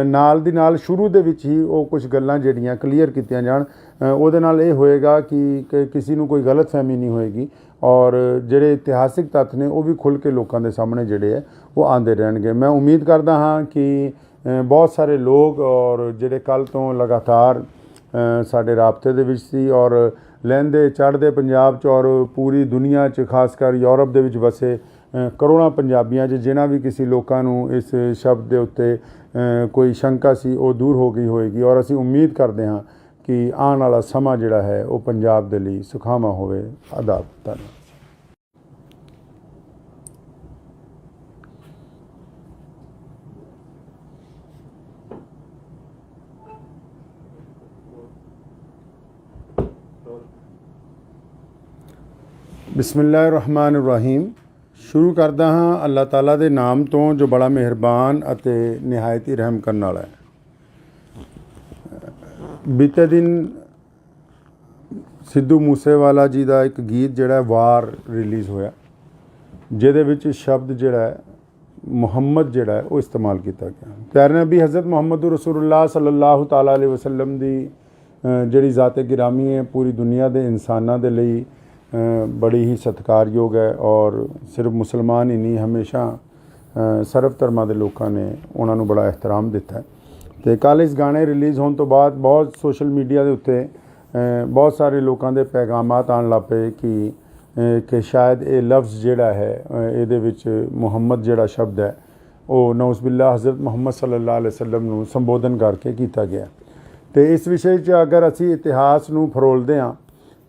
ਨਾਲ ਦੀ ਨਾਲ ਸ਼ੁਰੂ ਦੇ ਵਿੱਚ ਹੀ ਉਹ ਕੁਝ ਗੱਲਾਂ ਜਿਹੜੀਆਂ ਕਲੀਅਰ ਕੀਤੀਆਂ ਜਾਣ। ਉਹਦੇ ਨਾਲ ਇਹ ਹੋਏਗਾ ਕਿ ਕਿਸੇ ਨੂੰ ਕੋਈ ਗਲਤਫਹਿਮੀ ਨਹੀਂ ਹੋਏਗੀ ਔਰ ਜਿਹੜੇ ਇਤਿਹਾਸਿਕ ਤੱਥ ਨੇ ਉਹ ਵੀ ਖੁੱਲ੍ਹ ਕੇ ਲੋਕਾਂ ਦੇ ਸਾਹਮਣੇ ਜਿਹੜੇ ਹੈ ਉਹ ਆਉਂਦੇ ਰਹਿਣਗੇ। ਮੈਂ ਉਮੀਦ ਕਰਦਾ ਹਾਂ ਕਿ ਬਹੁਤ ਸਾਰੇ ਲੋਕ ਔਰ ਜਿਹੜੇ ਕੱਲ੍ਹ ਤੋਂ ਲਗਾਤਾਰ ਸਾਡੇ ਰਾਬਤੇ ਦੇ ਵਿੱਚ ਸੀ ਔਰ ਲਹਿੰਦੇ ਚੜ੍ਹਦੇ ਪੰਜਾਬ 'ਚ ਔਰ ਪੂਰੀ ਦੁਨੀਆ 'ਚ ਖਾਸ ਕਰ ਯੂਰਪ ਦੇ ਵਿੱਚ ਵਸੇ ਕਰੋੜਾਂ ਪੰਜਾਬੀਆਂ 'ਚ ਜਿਨ੍ਹਾਂ ਵੀ ਕਿਸੇ ਲੋਕਾਂ ਨੂੰ ਇਸ ਸ਼ਬਦ ਦੇ ਉੱਤੇ ਕੋਈ ਸ਼ੰਕਾ ਸੀ ਉਹ ਦੂਰ ਹੋ ਗਈ ਹੋਏਗੀ ਔਰ ਅਸੀਂ ਉਮੀਦ ਕਰਦੇ ਹਾਂ ਕਿ ਆਉਣ ਵਾਲਾ ਸਮਾਂ ਜਿਹੜਾ ਹੈ ਉਹ ਪੰਜਾਬ ਦੇ ਲਈ ਸੁਖਾਵਾਂ ਹੋਵੇ। ਆਦਾਬ। ਧੰਨਵਾਦ। ਬਿਸਮਿਲ੍ਲਾਹਿਰ-ਰਹਿਮਾਨਿਰ-ਰਹੀਮ। ਸ਼ੁਰੂ ਕਰਦਾ ਹਾਂ ਅੱਲਾਹ ਤਾਲਾ ਦੇ ਨਾਮ ਤੋਂ ਜੋ ਬੜਾ ਮਿਹਰਬਾਨ ਅਤੇ ਨਿਹਾਇਤ ਹੀ ਰਹਿਮ ਕਰਨ ਵਾਲਾ ਹੈ। ਬੀਤੇ ਦਿਨ ਸਿੱਧੂ ਮੂਸੇਵਾਲਾ ਜੀ ਦਾ ਇੱਕ ਗੀਤ ਜਿਹੜਾ ਵਾਰ ਰਿਲੀਜ਼ ਹੋਇਆ ਜਿਹਦੇ ਵਿੱਚ ਸ਼ਬਦ ਜਿਹੜਾ ਹੈ ਮੁਹੰਮਦ ਜਿਹੜਾ ਹੈ ਉਹ ਇਸਤੇਮਾਲ ਕੀਤਾ ਗਿਆ। ਪਿਆਰੇ ਨਬੀ ਹਜ਼ਰਤ ਮੁਹੰਮਦ ਰਸੂਲੁल्लाह ਸੱਲੱਲਾਹੁ ਤਾਲਾ ਅਲੈਹਿ ਵਸੱਲਮ ਦੀ ਜਿਹੜੀ ਜ਼ਾਤ ਗਿਰਾਮੀ ਹੈ ਪੂਰੀ ਦੁਨੀਆ ਦੇ ਇਨਸਾਨਾਂ ਦੇ ਲਈ ਬੜੀ ਹੀ ਸਤਿਕਾਰਯੋਗ ਹੈ ਔਰ ਸਿਰਫ ਮੁਸਲਮਾਨ ਹੀ ਨਹੀਂ ਹਮੇਸ਼ਾ ਸਰਬ ਧਰਮਾਂ ਦੇ ਲੋਕਾਂ ਨੇ ਉਹਨਾਂ ਨੂੰ ਬੜਾ ਇਹਤਰਾਮ ਦਿੱਤਾ। ਅਤੇ ਕੱਲ੍ਹ ਇਸ ਗਾਣੇ ਰਿਲੀਜ਼ ਹੋਣ ਤੋਂ ਬਾਅਦ ਬਹੁਤ ਸੋਸ਼ਲ ਮੀਡੀਆ ਦੇ ਉੱਤੇ ਬਹੁਤ ਸਾਰੇ ਲੋਕਾਂ ਦੇ ਪੈਗਾਮਾਤ ਆਉਣ ਲੱਗ ਪਏ ਕਿ ਸ਼ਾਇਦ ਇਹ ਲਫ਼ਜ਼ ਜਿਹੜਾ ਹੈ ਇਹਦੇ ਵਿੱਚ ਮੁਹੰਮਦ ਜਿਹੜਾ ਸ਼ਬਦ ਹੈ ਉਹ ਨਊਜ਼ ਬਿਲlah ਹਜ਼ਰਤ ਮੁਹੰਮਦ ਸੱਲੱਲਾਹੁ ਅਲੈਹਿ ਵਸੱਲਮ ਨੂੰ ਸੰਬੋਧਨ ਕਰਕੇ ਕੀਤਾ ਗਿਆ। ਅਤੇ ਇਸ ਵਿਸ਼ੇ 'ਚ ਅਗਰ ਅਸੀਂ ਇਤਿਹਾਸ ਨੂੰ ਫਰੋਲਦੇ ਹਾਂ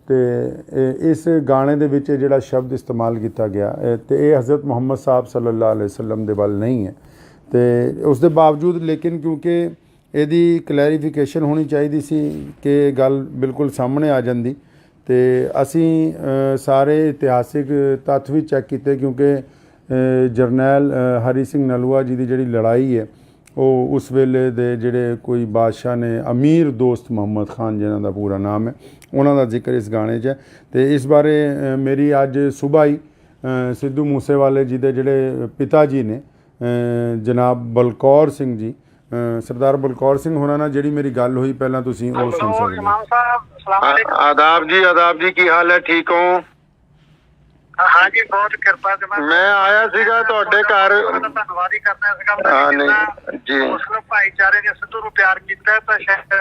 ਅਤੇ ਇਸ ਗਾਣੇ ਦੇ ਵਿੱਚ ਜਿਹੜਾ ਸ਼ਬਦ ਇਸਤੇਮਾਲ ਕੀਤਾ ਗਿਆ ਅਤੇ ਇਹ ਹਜ਼ਰਤ ਮੁਹੰਮਦ ਸਾਹਿਬ ਸੱਲੱਲਾਹੁ ਅਲੈਹਿ ਵਸੱਲਮ ਦੇ ਵੱਲ ਨਹੀਂ ਹੈ। ਅਤੇ ਉਸ ਦੇ ਬਾਵਜੂਦ ਲੇਕਿਨ ਕਿਉਂਕਿ ਇਹਦੀ ਕਲੈਰੀਫਿਕੇਸ਼ਨ ਹੋਣੀ ਚਾਹੀਦੀ ਸੀ ਕਿ ਗੱਲ ਬਿਲਕੁਲ ਸਾਹਮਣੇ ਆ ਜਾਂਦੀ ਅਤੇ ਅਸੀਂ ਸਾਰੇ ਇਤਿਹਾਸਿਕ ਤੱਥ ਵੀ ਚੈੱਕ ਕੀਤੇ ਕਿਉਂਕਿ ਜਰਨੈਲ ਹਰੀ ਸਿੰਘ ਨਲੂਆ ਜੀ ਦੀ ਜਿਹੜੀ ਲੜਾਈ ਹੈ ਉਹ ਉਸ ਵੇਲੇ ਦੇ ਜਿਹੜੇ ਕੋਈ ਬਾਦਸ਼ਾਹ ਨੇ ਅਮੀਰ ਦੋਸਤ ਮੁਹੰਮਦ ਖਾਨ ਜਿਨ੍ਹਾਂ ਦਾ ਪੂਰਾ ਨਾਮ ਹੈ ਉਹਨਾਂ ਦਾ ਜ਼ਿਕਰ ਇਸ ਗਾਣੇ 'ਚ ਹੈ। ਅਤੇ ਇਸ ਬਾਰੇ ਮੇਰੀ ਅੱਜ ਸੁਬਾਹ ਹੀ ਸਿੱਧੂ ਮੂਸੇਵਾਲੇ ਜੀ ਦੇ ਜਿਹੜੇ ਪਿਤਾ ਜੀ ਨੇ ਜਨਾਬ ਬਲਕੌਰ ਸਿੰਘ ਜੀ ਸਰਦਾਰ ਬਲਕੌਰ ਸਿੰਘ ਹੋਰਾਂ ਨਾਲ ਜਿਹੜੀ ਮੇਰੀ ਗੱਲ ਹੋਈ ਪਹਿਲਾਂ ਤੁਸੀਂ ਉਹ ਸੁਣ ਸਕਦੇ ਹੋ। ਆਦਾਬ ਜੀ ਕੀ ਹਾਲ ਹੈ? ਠੀਕ ਹੋ? हाँ जी बहुत कृपा से मैं आया सीगा ਤੁਹਾਡੇ ਘਰ ਧੰਨਵਾਦ ਹੀ ਕਰਨਾ ਇਸ ਗੱਲ ਦਾ ਜੀ ਮੁਸਲਿਮ ਭਾਈਚਾਰੇ ਨੇ ਸਿੱਧੂ ਨੂੰ ਪਿਆਰ ਕੀਤਾ ਤਾਂ ਸ਼ਾਇਦ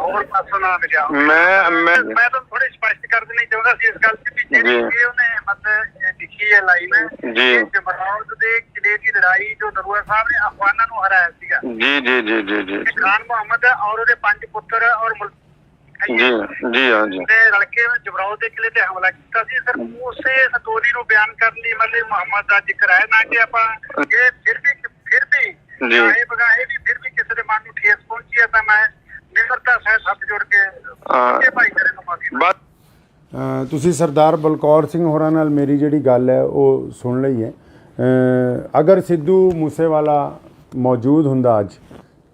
ਹੋਰ ਪਾਸੋਂ ਨਾ ਮਿਲਿਆ। ਮੈਂ ਤਾਂ ਥੋੜੀ ਸਪਸ਼ਟ ਕਰ ਦੇਣੀ ਚਾਹੁੰਦਾ ਸੀ ਇਸ ਗੱਲ ਤੇ ਵੀ ਜਿਹੜੀ ਉਹਨੇ ਮਤਲਬ ਲਿਖੀ ਹੈ ਲਾਈਨ ਜੀ ਜਮਰੌਦ ਦੇ ਕਿਲੇ ਦੀ ਲੜਾਈ ਜੋ ਨਰੂਆ ਸਾਹਿਬ ਨੇ ਅਫਗਾਨਾਂ ਨੂੰ ਹਰਾਇਆ ਸੀਗਾ ਜੀ ਖਾਨ ਮੁਹੰਮਦ ਔਰ ਉਹਦੇ 5 ਪੁੱਤਰ ਔਰ ਜੀ ਹਾਂ ਜੀ ਰਲ ਕੇ ਜਮਰੌਦ ਦੇ ਕਿਲੇ ਤੇ ਹਮਲਾ ਕੀਤਾ ਸੀ। ਸਰ ਉਸੇ ਸਟੋਰੀ ਨੂੰ ਬਿਆਨ ਕਰਨ ਲਈ ਮਤਲਬ ਮੁਹੰਮਦ ਦਾ ਜ਼ਿਕਰ ਹੈ ਨਾ ਕਿ ਆਪਾਂ ਇਹ ਫਿਰ ਵੀ ਇਹ ਬਗਾਏ ਵੀ ਫਿਰ ਵੀ ਕਿਸੇ ਦੇ ਮਨ ਨੂੰ ਠੇਸ ਪਹੁੰਚੀ ਹੈ ਤਾਂ ਮੈਂ ਨਿਮਰਤਾ ਸਹਿਤ ਹੱਥ ਜੋੜ ਕੇ ਭਾਈਚਾਰੇ ਨੂੰ ਮਾਫੀ। ਤੁਸੀਂ ਸਰਦਾਰ ਬਲਕੌਰ ਸਿੰਘ ਹੋਰਾਂ ਨਾਲ ਮੇਰੀ ਜਿਹੜੀ ਗੱਲ ਹੈ ਉਹ ਸੁਣ ਲਈ ਹੈ। ਅਗਰ ਸਿੱਧੂ ਮੂਸੇਵਾਲਾ ਮੌਜੂਦ ਹੁੰਦਾ ਅੱਜ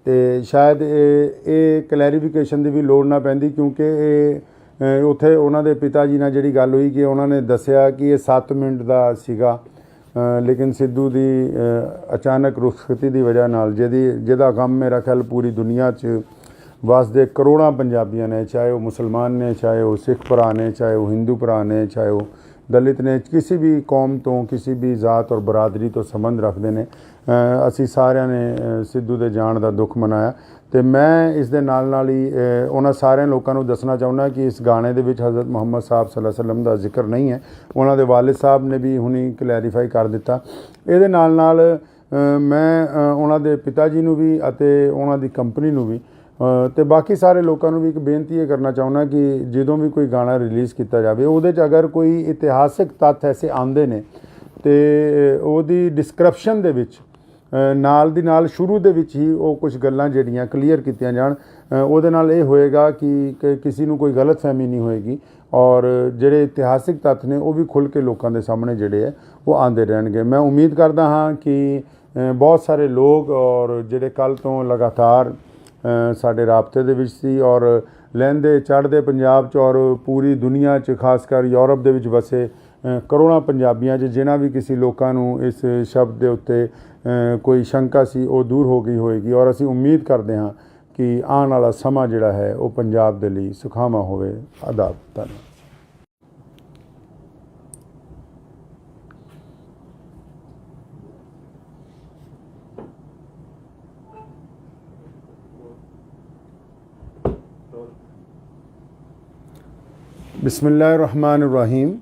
ਅਤੇ ਸ਼ਾਇਦ ਇਹ ਕਲੈਰੀਫਿਕੇਸ਼ਨ ਦੀ ਵੀ ਲੋੜ ਨਾ ਪੈਂਦੀ ਕਿਉਂਕਿ ਇਹ ਉੱਥੇ ਉਹਨਾਂ ਦੇ ਪਿਤਾ ਜੀ ਨਾਲ ਜਿਹੜੀ ਗੱਲ ਹੋਈ ਕਿ ਉਹਨਾਂ ਨੇ ਦੱਸਿਆ ਕਿ ਇਹ 7 ਮਿੰਟ ਦਾ ਸੀਗਾ ਲੇਕਿਨ ਸਿੱਧੂ ਦੀ ਅਚਾਨਕ ਰੁਖਸਤੀ ਦੀ ਵਜ੍ਹਾ ਨਾਲ ਜਿਹਦਾ ਗਮ ਮੇਰਾ ਖਿਆਲ ਪੂਰੀ ਦੁਨੀਆ 'ਚ ਵਸਦੇ ਕਰੋੜਾਂ ਪੰਜਾਬੀਆਂ ਨੇ ਚਾਹੇ ਉਹ ਮੁਸਲਮਾਨ ਨੇ ਚਾਹੇ ਉਹ ਸਿੱਖ ਭਰਾ ਨੇ ਚਾਹੇ ਉਹ ਹਿੰਦੂ ਭਰਾ ਨੇ ਚਾਹੇ ਉਹ ਦਲਿਤ ਨੇ ਕਿਸੇ ਵੀ ਕੌਮ ਤੋਂ ਕਿਸੇ ਵੀ ਜ਼ਾਤ ਔਰ ਬਰਾਦਰੀ ਤੋਂ ਸੰਬੰਧ ਰੱਖਦੇ ਨੇ ਅਸੀਂ ਸਾਰਿਆਂ ਨੇ ਸਿੱਧੂ ਦੇ ਜਾਣ ਦਾ ਦੁੱਖ ਮਨਾਇਆ। ਅਤੇ ਮੈਂ ਇਸ ਦੇ ਨਾਲ ਹੀ ਉਹਨਾਂ ਸਾਰਿਆਂ ਲੋਕਾਂ ਨੂੰ ਦੱਸਣਾ ਚਾਹੁੰਦਾ ਕਿ ਇਸ ਗਾਣੇ ਦੇ ਵਿੱਚ ਹਜ਼ਰਤ ਮੁਹੰਮਦ ਸਾਹਿਬ ਸੱਲੱਲਾਹੁ ਅਲੈਹਿ ਵਸੱਲਮ ਦਾ ਜ਼ਿਕਰ ਨਹੀਂ ਹੈ। ਉਹਨਾਂ ਦੇ ਵਾਲਿਦ ਸਾਹਿਬ ਨੇ ਵੀ ਹੁਣੀ ਕਲੈਰੀਫਾਈ ਕਰ ਦਿੱਤਾ। ਇਹਦੇ ਨਾਲ ਮੈਂ ਉਹਨਾਂ ਦੇ ਪਿਤਾ ਜੀ ਨੂੰ ਵੀ ਅਤੇ ਉਹਨਾਂ ਦੀ ਕੰਪਨੀ ਨੂੰ ਵੀ ਅਤੇ ਬਾਕੀ ਸਾਰੇ ਲੋਕਾਂ ਨੂੰ ਵੀ ਇੱਕ ਬੇਨਤੀ ਇਹ ਕਰਨਾ ਚਾਹੁੰਦਾ ਕਿ ਜਦੋਂ ਵੀ ਕੋਈ ਗਾਣਾ ਰਿਲੀਜ਼ ਕੀਤਾ ਜਾਵੇ ਉਹਦੇ 'ਚ ਅਗਰ ਕੋਈ ਇਤਿਹਾਸਿਕ ਤੱਥ ਐਸੇ ਆਉਂਦੇ ਨੇ ਅਤੇ ਉਹਦੀ ਡਿਸਕ੍ਰਿਪਸ਼ਨ ਦੇ ਵਿੱਚ ਨਾਲ ਦੀ ਨਾਲ ਸ਼ੁਰੂ ਦੇ ਵਿੱਚ ਹੀ ਉਹ ਕੁਝ ਗੱਲਾਂ ਜਿਹੜੀਆਂ ਕਲੀਅਰ ਕੀਤੀਆਂ ਜਾਣ। ਉਹਦੇ ਨਾਲ ਇਹ ਹੋਏਗਾ ਕਿ ਕਿਸੇ ਨੂੰ ਕੋਈ ਗਲਤਫਹਿਮੀ ਨਹੀਂ ਹੋਏਗੀ ਔਰ ਜਿਹੜੇ ਇਤਿਹਾਸਿਕ ਤੱਥ ਨੇ ਉਹ ਵੀ ਖੁੱਲ੍ਹ ਕੇ ਲੋਕਾਂ ਦੇ ਸਾਹਮਣੇ ਜਿਹੜੇ ਹੈ ਉਹ ਆਉਂਦੇ ਰਹਿਣਗੇ। ਮੈਂ ਉਮੀਦ ਕਰਦਾ ਹਾਂ ਕਿ ਬਹੁਤ ਸਾਰੇ ਲੋਕ ਔਰ ਜਿਹੜੇ ਕੱਲ੍ਹ ਤੋਂ ਲਗਾਤਾਰ ਸਾਡੇ ਰਾਬਤੇ ਦੇ ਵਿੱਚ ਸੀ ਔਰ ਲਹਿੰਦੇ ਚੜ੍ਹਦੇ ਪੰਜਾਬ 'ਚ ਔਰ ਪੂਰੀ ਦੁਨੀਆ 'ਚ ਖਾਸ ਕਰ ਯੂਰਪ ਦੇ ਵਿੱਚ ਵਸੇ ਕਰੋੜਾਂ ਪੰਜਾਬੀਆਂ 'ਚ ਜਿਨ੍ਹਾਂ ਵੀ ਕਿਸੇ ਲੋਕਾਂ ਨੂੰ ਇਸ ਸ਼ਬਦ ਦੇ ਉੱਤੇ ਕੋਈ ਸ਼ੰਕਾ ਸੀ ਉਹ ਦੂਰ ਹੋ ਗਈ ਹੋਏਗੀ ਔਰ ਅਸੀਂ ਉਮੀਦ ਕਰਦੇ ਹਾਂ ਕਿ ਆਉਣ ਵਾਲਾ ਸਮਾਂ ਜਿਹੜਾ ਹੈ ਉਹ ਪੰਜਾਬ ਦੇ ਲਈ ਸੁਖਾਵਾਂ ਹੋਵੇ। ਆਦਾਬ। ਧੰਨਵਾਦ। ਬਿਸਮਿਲ੍ਲਾਹਿਰ-ਰਹਿਮਾਨਿਰ-ਰਹੀਮ।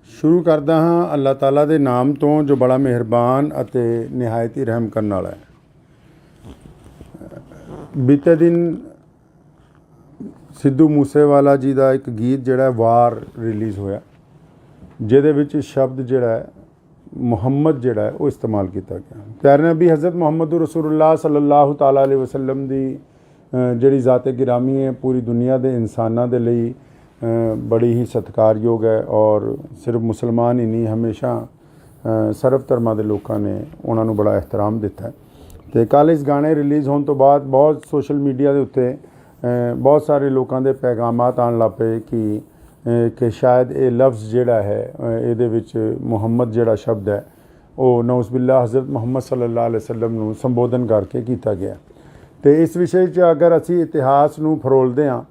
ਸ਼ੁਰੂ ਕਰਦਾ ਹਾਂ ਅੱਲਾਹ ਤਾਲਾ ਦੇ ਨਾਮ ਤੋਂ ਜੋ ਬੜਾ ਮਿਹਰਬਾਨ ਅਤੇ ਨਿਹਾਇਤ ਹੀ ਰਹਿਮ ਕਰਨ ਵਾਲਾ ਹੈ। ਬੀਤੇ ਦਿਨ ਸਿੱਧੂ ਮੂਸੇਵਾਲਾ ਜੀ ਦਾ ਇੱਕ ਗੀਤ ਜਿਹੜਾ ਵਾਰ ਰਿਲੀਜ਼ ਹੋਇਆ ਜਿਹਦੇ ਵਿੱਚ ਸ਼ਬਦ ਜਿਹੜਾ ਹੈ ਮੁਹੰਮਦ ਜਿਹੜਾ ਹੈ ਉਹ ਇਸਤੇਮਾਲ ਕੀਤਾ ਗਿਆ। ਪਿਆਰੇ ਨਬੀ ਹਜ਼ਰਤ ਮੁਹੰਮਦ ਰਸੂਲੁल्लाह ਸੱਲੱਲਾਹੁ ਤਾਲਾ ਅਲੈਹਿ ਵਸੱਲਮ ਦੀ ਜਿਹੜੀ ਜ਼ਾਤ ਗਿਰਾਮੀ ਹੈ ਪੂਰੀ ਦੁਨੀਆ ਦੇ ਇਨਸਾਨਾਂ ਦੇ ਲਈ ਬੜੀ ਹੀ ਸਤਿਕਾਰਯੋਗ ਹੈ ਔਰ ਸਿਰਫ ਮੁਸਲਮਾਨ ਹੀ ਨਹੀਂ ਹਮੇਸ਼ਾ ਸਰਬ ਧਰਮਾਂ ਦੇ ਲੋਕਾਂ ਨੇ ਉਹਨਾਂ ਨੂੰ ਬੜਾ ਇਹਤਰਾਮ ਦਿੱਤਾ। ਅਤੇ ਕੱਲ੍ਹ ਇਸ ਗਾਣੇ ਰਿਲੀਜ਼ ਹੋਣ ਤੋਂ ਬਾਅਦ ਬਹੁਤ ਸੋਸ਼ਲ ਮੀਡੀਆ ਦੇ ਉੱਤੇ ਬਹੁਤ ਸਾਰੇ ਲੋਕਾਂ ਦੇ ਪੈਗਾਮਾਤ ਆਉਣ ਲੱਗ ਪਏ ਕਿ ਸ਼ਾਇਦ ਇਹ ਲਫ਼ਜ਼ ਜਿਹੜਾ ਹੈ ਇਹਦੇ ਵਿੱਚ ਮੁਹੰਮਦ ਜਿਹੜਾ ਸ਼ਬਦ ਹੈ ਉਹ ਨਊਜ਼ ਬਿਲlah ਹਜ਼ਰਤ ਮੁਹੰਮਦ ਸੱਲੱਲਾਹੁ ਅਲੈਹਿ ਵਸੱਲਮ ਨੂੰ ਸੰਬੋਧਨ ਕਰਕੇ ਕੀਤਾ ਗਿਆ। ਅਤੇ ਇਸ ਵਿਸ਼ੇ 'ਚ ਅਗਰ ਅਸੀਂ ਇਤਿਹਾਸ ਨੂੰ ਫਰੋਲਦੇ ਹਾਂ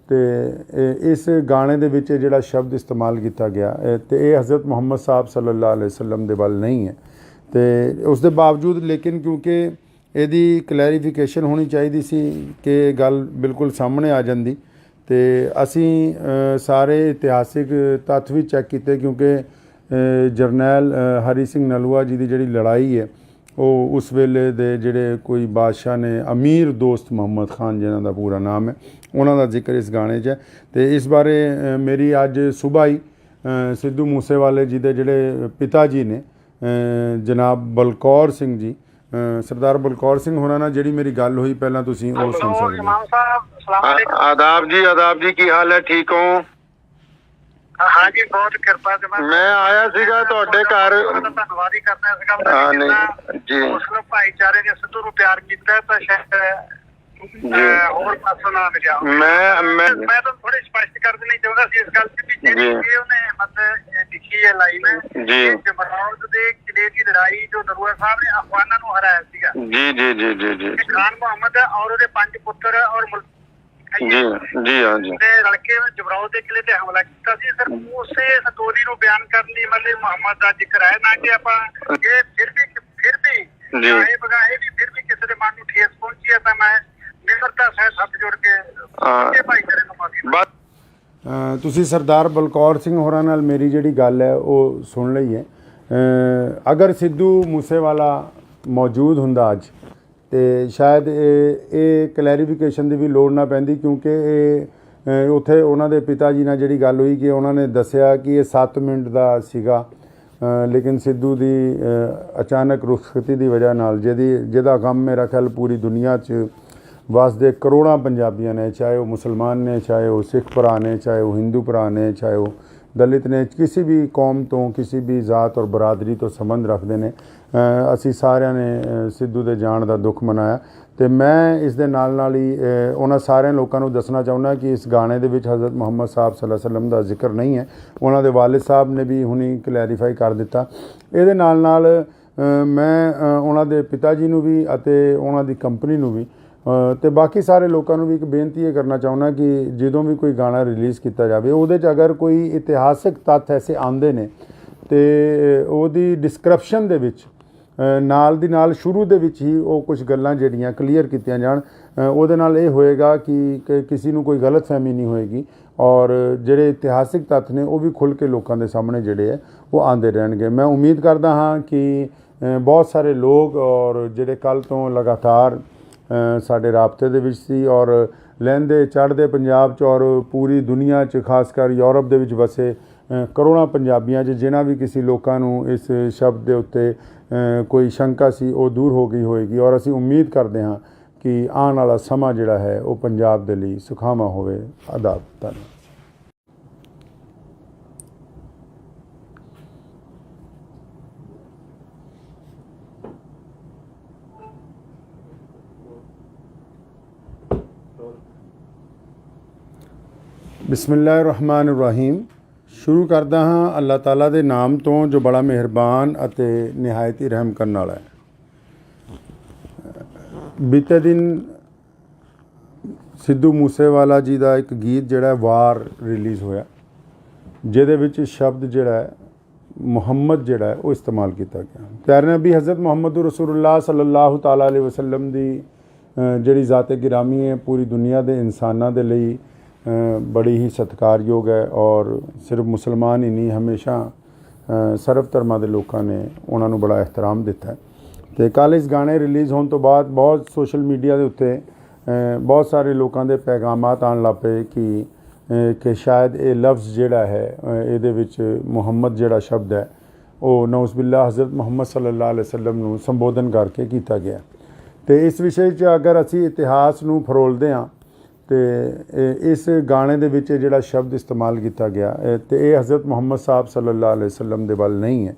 ਅਤੇ ਇਸ ਗਾਣੇ ਦੇ ਵਿੱਚ ਜਿਹੜਾ ਸ਼ਬਦ ਇਸਤੇਮਾਲ ਕੀਤਾ ਗਿਆ ਅਤੇ ਇਹ ਹਜ਼ਰਤ ਮੁਹੰਮਦ ਸਾਹਿਬ ਸੱਲੱਲਾਹੁ ਅਲੈਹਿ ਵਸੱਲਮ ਦੇ ਵੱਲ ਨਹੀਂ ਹੈ। ਅਤੇ ਉਸ ਦੇ ਬਾਵਜੂਦ ਲੇਕਿਨ ਕਿਉਂਕਿ ਇਹਦੀ ਕਲੈਰੀਫਿਕੇਸ਼ਨ ਹੋਣੀ ਚਾਹੀਦੀ ਸੀ ਕਿ ਗੱਲ ਬਿਲਕੁਲ ਸਾਹਮਣੇ ਆ ਜਾਂਦੀ ਅਤੇ ਅਸੀਂ ਸਾਰੇ ਇਤਿਹਾਸਿਕ ਤੱਥ ਵੀ ਚੈੱਕ ਕੀਤੇ ਕਿਉਂਕਿ ਜਰਨੈਲ ਹਰੀ ਸਿੰਘ ਨਲੂਆ ਜੀ ਦੀ ਜਿਹੜੀ ਲੜਾਈ ਹੈ ਉਹ ਉਸ ਵੇਲੇ ਦੇ ਜਿਹੜੇ ਕੋਈ ਬਾਦਸ਼ਾਹ ਨੇ ਅਮੀਰ ਦੋਸਤ ਮੁਹੰਮਦ ਖਾਨ ਜਿਨ੍ਹਾਂ ਦਾ ਪੂਰਾ ਨਾਮ ਹੈ ਉਹਨਾਂ ਦਾ ਜ਼ਿਕਰ ਇਸ ਗਾਣੇ 'ਚ ਹੈ। ਅਤੇ ਇਸ ਬਾਰੇ ਮੇਰੀ ਅੱਜ ਸੁਬਾਹ ਹੀ ਸਿੱਧੂ ਮੂਸੇਵਾਲੇ ਜੀ ਦੇ ਜਿਹੜੇ ਪਿਤਾ ਜੀ ਨੇ ਜਨਾਬ ਬਲਕੌਰ ਸਿੰਘ ਜੀ ਸਰਦਾਰ ਬਲਕੌਰ ਸਿੰਘ ਹੋਰਾਂ ਨਾਲ ਜਿਹੜੀ ਮੇਰੀ ਗੱਲ ਹੋਈ ਪਹਿਲਾਂ ਤੁਸੀਂ ਉਹ ਸੁਣ ਸਕਦੇ ਹੋ। ਆਦਾਬ ਜੀ ਕੀ ਹਾਲ ਹੈ? ਠੀਕ ਹੋ? हाँ जी, बहुत कृपा से मैं आया सीगा ਤੁਹਾਡੇ ਘਰ। ਧੰਨਵਾਦ ਹੀ ਕਰਨਾ ਇਸ ਗੱਲ ਦਾ ਜੀ। ਮੁਸਲਿਮ ਭਾਈਚਾਰੇ ਨੇ ਸਿੱਧੂ ਨੂੰ ਪਿਆਰ ਕੀਤਾ ਤਾਂ ਸ਼ਾਇਦ ਹੋਰ ਪਾਸੋਂ ਨਾ ਮਿਲਿਆ। ਮੈਂ ਤਾਂ ਥੋੜੀ ਸਪਸ਼ਟ ਕਰ ਦੇਣੀ ਚਾਹੁੰਦਾ ਸੀ ਇਸ ਗੱਲ ਤੇ ਵੀ ਜਿਹੜੀ ਉਹਨੇ ਮਤਲਬ ਲਿਖੀ ਹੈ ਲਾਈਨ ਜੀ ਜਮਰੌਦ ਦੇ ਕਿਲੇ ਦੀ ਲੜਾਈ ਜੋ ਨਰੂਆ ਸਾਹਿਬ ਨੇ ਅਫਗਾਨਾਂ ਨੂੰ ਹਰਾਇਆ ਸੀਗਾ ਜੀ ਖਾਨ ਮੁਹੰਮਦ ਔਰ ਉਹਦੇ 5 ਪੁੱਤਰ ਔਰ ਜੀ ਹਾਂ ਜੀ ਰਲ ਕੇ ਜਮਰੌਦ ਦੇ ਕਿਲੇ ਤੇ ਹਮਲਾ ਕੀਤਾ ਸੀ। ਸਰ ਉਸੇ ਸਟੋਰੀ ਨੂੰ ਬਿਆਨ ਕਰਨ ਲਈ ਮਤਲਬ ਮੁਹੰਮਦ ਦਾ ਜ਼ਿਕਰ ਹੈ ਨਾ ਕਿ ਆਪਾਂ ਇਹ ਫਿਰ ਵੀ ਇਹ ਬਗਾਏ ਵੀ ਫਿਰ ਵੀ ਕਿਸੇ ਦੇ ਮਨ ਨੂੰ ਠੇਸ ਪਹੁੰਚੀ ਹੈ ਤਾਂ ਮੈਂ ਨਿਮਰਤਾ ਸਹਿਤ ਹੱਥ ਜੋੜ ਕੇ ਭਾਈਚਾਰੇ ਨੂੰ ਮਾਫੀ। ਤੁਸੀਂ ਸਰਦਾਰ ਬਲਕੌਰ ਸਿੰਘ ਹੋਰਾਂ ਨਾਲ ਮੇਰੀ ਜਿਹੜੀ ਗੱਲ ਹੈ ਉਹ ਸੁਣ ਲਈ ਹੈ। ਅਗਰ ਸਿੱਧੂ ਮੂਸੇਵਾਲਾ ਮੌਜੂਦ ਹੁੰਦਾ ਅੱਜ ਅਤੇ ਸ਼ਾਇਦ ਇਹ ਕਲੈਰੀਫਿਕੇਸ਼ਨ ਦੀ ਵੀ ਲੋੜ ਨਾ ਪੈਂਦੀ ਕਿਉਂਕਿ ਇਹ ਉੱਥੇ ਉਹਨਾਂ ਦੇ ਪਿਤਾ ਜੀ ਨਾਲ ਜਿਹੜੀ ਗੱਲ ਹੋਈ ਕਿ ਉਹਨਾਂ ਨੇ ਦੱਸਿਆ ਕਿ ਇਹ 7 ਮਿੰਟ ਦਾ ਸੀਗਾ ਲੇਕਿਨ ਸਿੱਧੂ ਦੀ ਅਚਾਨਕ ਰੁਖਸਤੀ ਦੀ ਵਜ੍ਹਾ ਨਾਲ ਜਿਹਦਾ ਗਮ ਮੇਰਾ ਖਿਆਲ ਪੂਰੀ ਦੁਨੀਆ 'ਚ ਵਸਦੇ ਕਰੋੜਾਂ ਪੰਜਾਬੀਆਂ ਨੇ ਚਾਹੇ ਉਹ ਮੁਸਲਮਾਨ ਨੇ ਚਾਹੇ ਉਹ ਸਿੱਖ ਭਰਾ ਨੇ ਚਾਹੇ ਉਹ ਹਿੰਦੂ ਭਰਾ ਨੇ ਚਾਹੇ ਉਹ ਦਲਿਤ ਨੇ ਕਿਸੇ ਵੀ ਕੌਮ ਤੋਂ ਕਿਸੇ ਵੀ ਜ਼ਾਤ ਔਰ ਬਰਾਦਰੀ ਤੋਂ ਸੰਬੰਧ ਰੱਖਦੇ ਨੇ ਅਸੀਂ ਸਾਰਿਆਂ ਨੇ ਸਿੱਧੂ ਦੇ ਜਾਣ ਦਾ ਦੁੱਖ ਮਨਾਇਆ। ਅਤੇ ਮੈਂ ਇਸ ਦੇ ਨਾਲ ਹੀ ਉਹਨਾਂ ਸਾਰਿਆਂ ਲੋਕਾਂ ਨੂੰ ਦੱਸਣਾ ਚਾਹੁੰਦਾ ਕਿ ਇਸ ਗਾਣੇ ਦੇ ਵਿੱਚ ਹਜ਼ਰਤ ਮੁਹੰਮਦ ਸਾਹਿਬ ਸੱਲੱਲਾਹੁ ਅਲੈਹਿ ਵਸੱਲਮ ਦਾ ਜ਼ਿਕਰ ਨਹੀਂ ਹੈ। ਉਹਨਾਂ ਦੇ ਵਾਲਿਦ ਸਾਹਿਬ ਨੇ ਵੀ ਹੁਣੀ ਕਲੈਰੀਫਾਈ ਕਰ ਦਿੱਤਾ। ਇਹਦੇ ਨਾਲ ਮੈਂ ਉਹਨਾਂ ਦੇ ਪਿਤਾ ਜੀ ਨੂੰ ਵੀ ਅਤੇ ਉਹਨਾਂ ਦੀ ਕੰਪਨੀ ਨੂੰ ਵੀ ਅਤੇ ਬਾਕੀ ਸਾਰੇ ਲੋਕਾਂ ਨੂੰ ਵੀ ਇੱਕ ਬੇਨਤੀ ਇਹ ਕਰਨਾ ਚਾਹੁੰਦਾ ਕਿ ਜਦੋਂ ਵੀ ਕੋਈ ਗਾਣਾ ਰਿਲੀਜ਼ ਕੀਤਾ ਜਾਵੇ ਉਹਦੇ 'ਚ ਅਗਰ ਕੋਈ ਇਤਿਹਾਸਿਕ ਤੱਥ ਐਸੇ ਆਉਂਦੇ ਨੇ ਅਤੇ ਉਹਦੀ ਡਿਸਕ੍ਰਿਪਸ਼ਨ ਦੇ ਵਿੱਚ ਨਾਲ ਦੀ ਨਾਲ ਸ਼ੁਰੂ ਦੇ ਵਿੱਚ ਹੀ ਉਹ ਕੁਝ ਗੱਲਾਂ ਜਿਹੜੀਆਂ ਕਲੀਅਰ ਕੀਤੀਆਂ ਜਾਣ ਉਹਦੇ ਨਾਲ ਇਹ ਹੋਏਗਾ ਕਿ ਕਿਸੇ ਨੂੰ ਕੋਈ ਗਲਤਫਹਿਮੀ ਨਹੀਂ ਹੋਏਗੀ ਔਰ ਜਿਹੜੇ ਇਤਿਹਾਸਿਕ ਤੱਥ ਨੇ ਉਹ ਵੀ ਖੁੱਲ੍ਹ ਕੇ ਲੋਕਾਂ ਦੇ ਸਾਹਮਣੇ ਜਿਹੜੇ ਹੈ ਉਹ ਆਉਂਦੇ ਰਹਿਣਗੇ। ਮੈਂ ਉਮੀਦ ਕਰਦਾ ਹਾਂ ਕਿ ਬਹੁਤ ਸਾਰੇ ਲੋਕ ਔਰ ਜਿਹੜੇ ਕੱਲ੍ਹ ਤੋਂ ਲਗਾਤਾਰ ਸਾਡੇ ਰਾਬਤੇ ਦੇ ਵਿੱਚ ਸੀ ਔਰ ਲਹਿੰਦੇ ਚੜ੍ਹਦੇ ਪੰਜਾਬ 'ਚ ਔਰ ਪੂਰੀ ਦੁਨੀਆ 'ਚ ਖਾਸ ਕਰ ਯੂਰਪ ਦੇ ਵਿੱਚ ਵਸੇ ਕਰੋੜਾਂ ਪੰਜਾਬੀਆਂ 'ਚ ਜਿਨ੍ਹਾਂ ਵੀ ਕਿਸੇ ਲੋਕਾਂ ਨੂੰ ਇਸ ਸ਼ਬਦ ਦੇ ਉੱਤੇ ਕੋਈ ਸ਼ੰਕਾ ਸੀ ਉਹ ਦੂਰ ਹੋ ਗਈ ਹੋਏਗੀ ਔਰ ਅਸੀਂ ਉਮੀਦ ਕਰਦੇ ਹਾਂ ਕਿ ਆਉਣ ਵਾਲਾ ਸਮਾਂ ਜਿਹੜਾ ਹੈ ਉਹ ਪੰਜਾਬ ਦੇ ਲਈ ਸੁਖਾਵਾਂ ਹੋਵੇ। ਆਦਾਬ। ਧੰਨਵਾਦ। ਬਿਸਮਿਲ੍ਲਾਹਿਰਰਹਿਮਾਨਿਰਰਹੀਮ। ਸ਼ੁਰੂ ਕਰਦਾ ਹਾਂ ਅੱਲਾਹ ਤਾਲਾ ਦੇ ਨਾਮ ਤੋਂ ਜੋ ਬੜਾ ਮਿਹਰਬਾਨ ਅਤੇ ਨਿਹਾਇਤ ਹੀ ਰਹਿਮ ਕਰਨ ਵਾਲਾ ਹੈ। ਬੀਤੇ ਦਿਨ ਸਿੱਧੂ ਮੂਸੇਵਾਲਾ ਜੀ ਦਾ ਇੱਕ ਗੀਤ ਜਿਹੜਾ ਵਾਰ ਰਿਲੀਜ਼ ਹੋਇਆ, ਜਿਹਦੇ ਵਿੱਚ ਸ਼ਬਦ ਜਿਹੜਾ ਹੈ ਮੁਹੰਮਦ ਜਿਹੜਾ ਹੈ ਉਹ ਇਸਤੇਮਾਲ ਕੀਤਾ ਗਿਆ। ਪਿਆਰੇ ਨਬੀ ਹਜ਼ਰਤ ਮੁਹੰਮਦ ਰਸੂਲੁल्लाह ਸੱਲੱਲਾਹੁ ਤਾਲਾ ਅਲੈहि ਵਸੱਲਮ ਦੀ ਜਿਹੜੀ ਜ਼ਾਤ ਗਿਰਾਮੀ ਹੈ ਪੂਰੀ ਦੁਨੀਆ ਦੇ ਇਨਸਾਨਾਂ ਦੇ ਲਈ ਬੜੀ ਹੀ ਸਤਿਕਾਰਯੋਗ ਹੈ। ਔਰ ਸਿਰਫ ਮੁਸਲਮਾਨ ਹੀ ਨਹੀਂ, ਹਮੇਸ਼ਾ ਸਰਬ ਧਰਮਾਂ ਦੇ ਲੋਕਾਂ ਨੇ ਉਹਨਾਂ ਨੂੰ ਬੜਾ ਇਹਤਰਾਮ ਦਿੱਤਾ ਹੈ। ਅਤੇ ਕੱਲ੍ਹ ਇਸ ਗਾਣੇ ਰਿਲੀਜ਼ ਹੋਣ ਤੋਂ ਬਾਅਦ ਬਹੁਤ ਸੋਸ਼ਲ ਮੀਡੀਆ ਦੇ ਉੱਤੇ ਬਹੁਤ ਸਾਰੇ ਲੋਕਾਂ ਦੇ ਪੈਗਾਮਾਤ ਆਉਣ ਲੱਗ ਪਏ ਕਿ ਸ਼ਾਇਦ ਇਹ ਲਫ਼ਜ਼ ਜਿਹੜਾ ਹੈ ਇਹਦੇ ਵਿੱਚ ਮੁਹੰਮਦ ਜਿਹੜਾ ਸ਼ਬਦ ਹੈ ਉਹ ਨਊਜ਼ੁਬਿल्लाह ਹਜ਼ਰਤ ਮੁਹੰਮਦ ਸੱਲੱਲਾਹੁ ਅਲੈहि ਵਸੱਲਮ ਨੂੰ ਸੰਬੋਧਨ ਕਰਕੇ ਕੀਤਾ ਗਿਆ। ਅਤੇ ਇਸ ਵਿਸ਼ੇ 'ਚ ਅਗਰ ਅਸੀਂ ਇਤਿਹਾਸ ਨੂੰ ਫਰੋਲਦੇ ਹਾਂ ਅਤੇ ਇਸ ਗਾਣੇ ਦੇ ਵਿੱਚ ਜਿਹੜਾ ਸ਼ਬਦ ਇਸਤੇਮਾਲ ਕੀਤਾ ਗਿਆ ਅਤੇ ਇਹ ਹਜ਼ਰਤ ਮੁਹੰਮਦ ਸਾਹਿਬ ਸੱਲੱਲਾਹੁ ਅਲੈहि ਵਸੱਲਮ ਦੇ ਵੱਲ ਨਹੀਂ ਹੈ।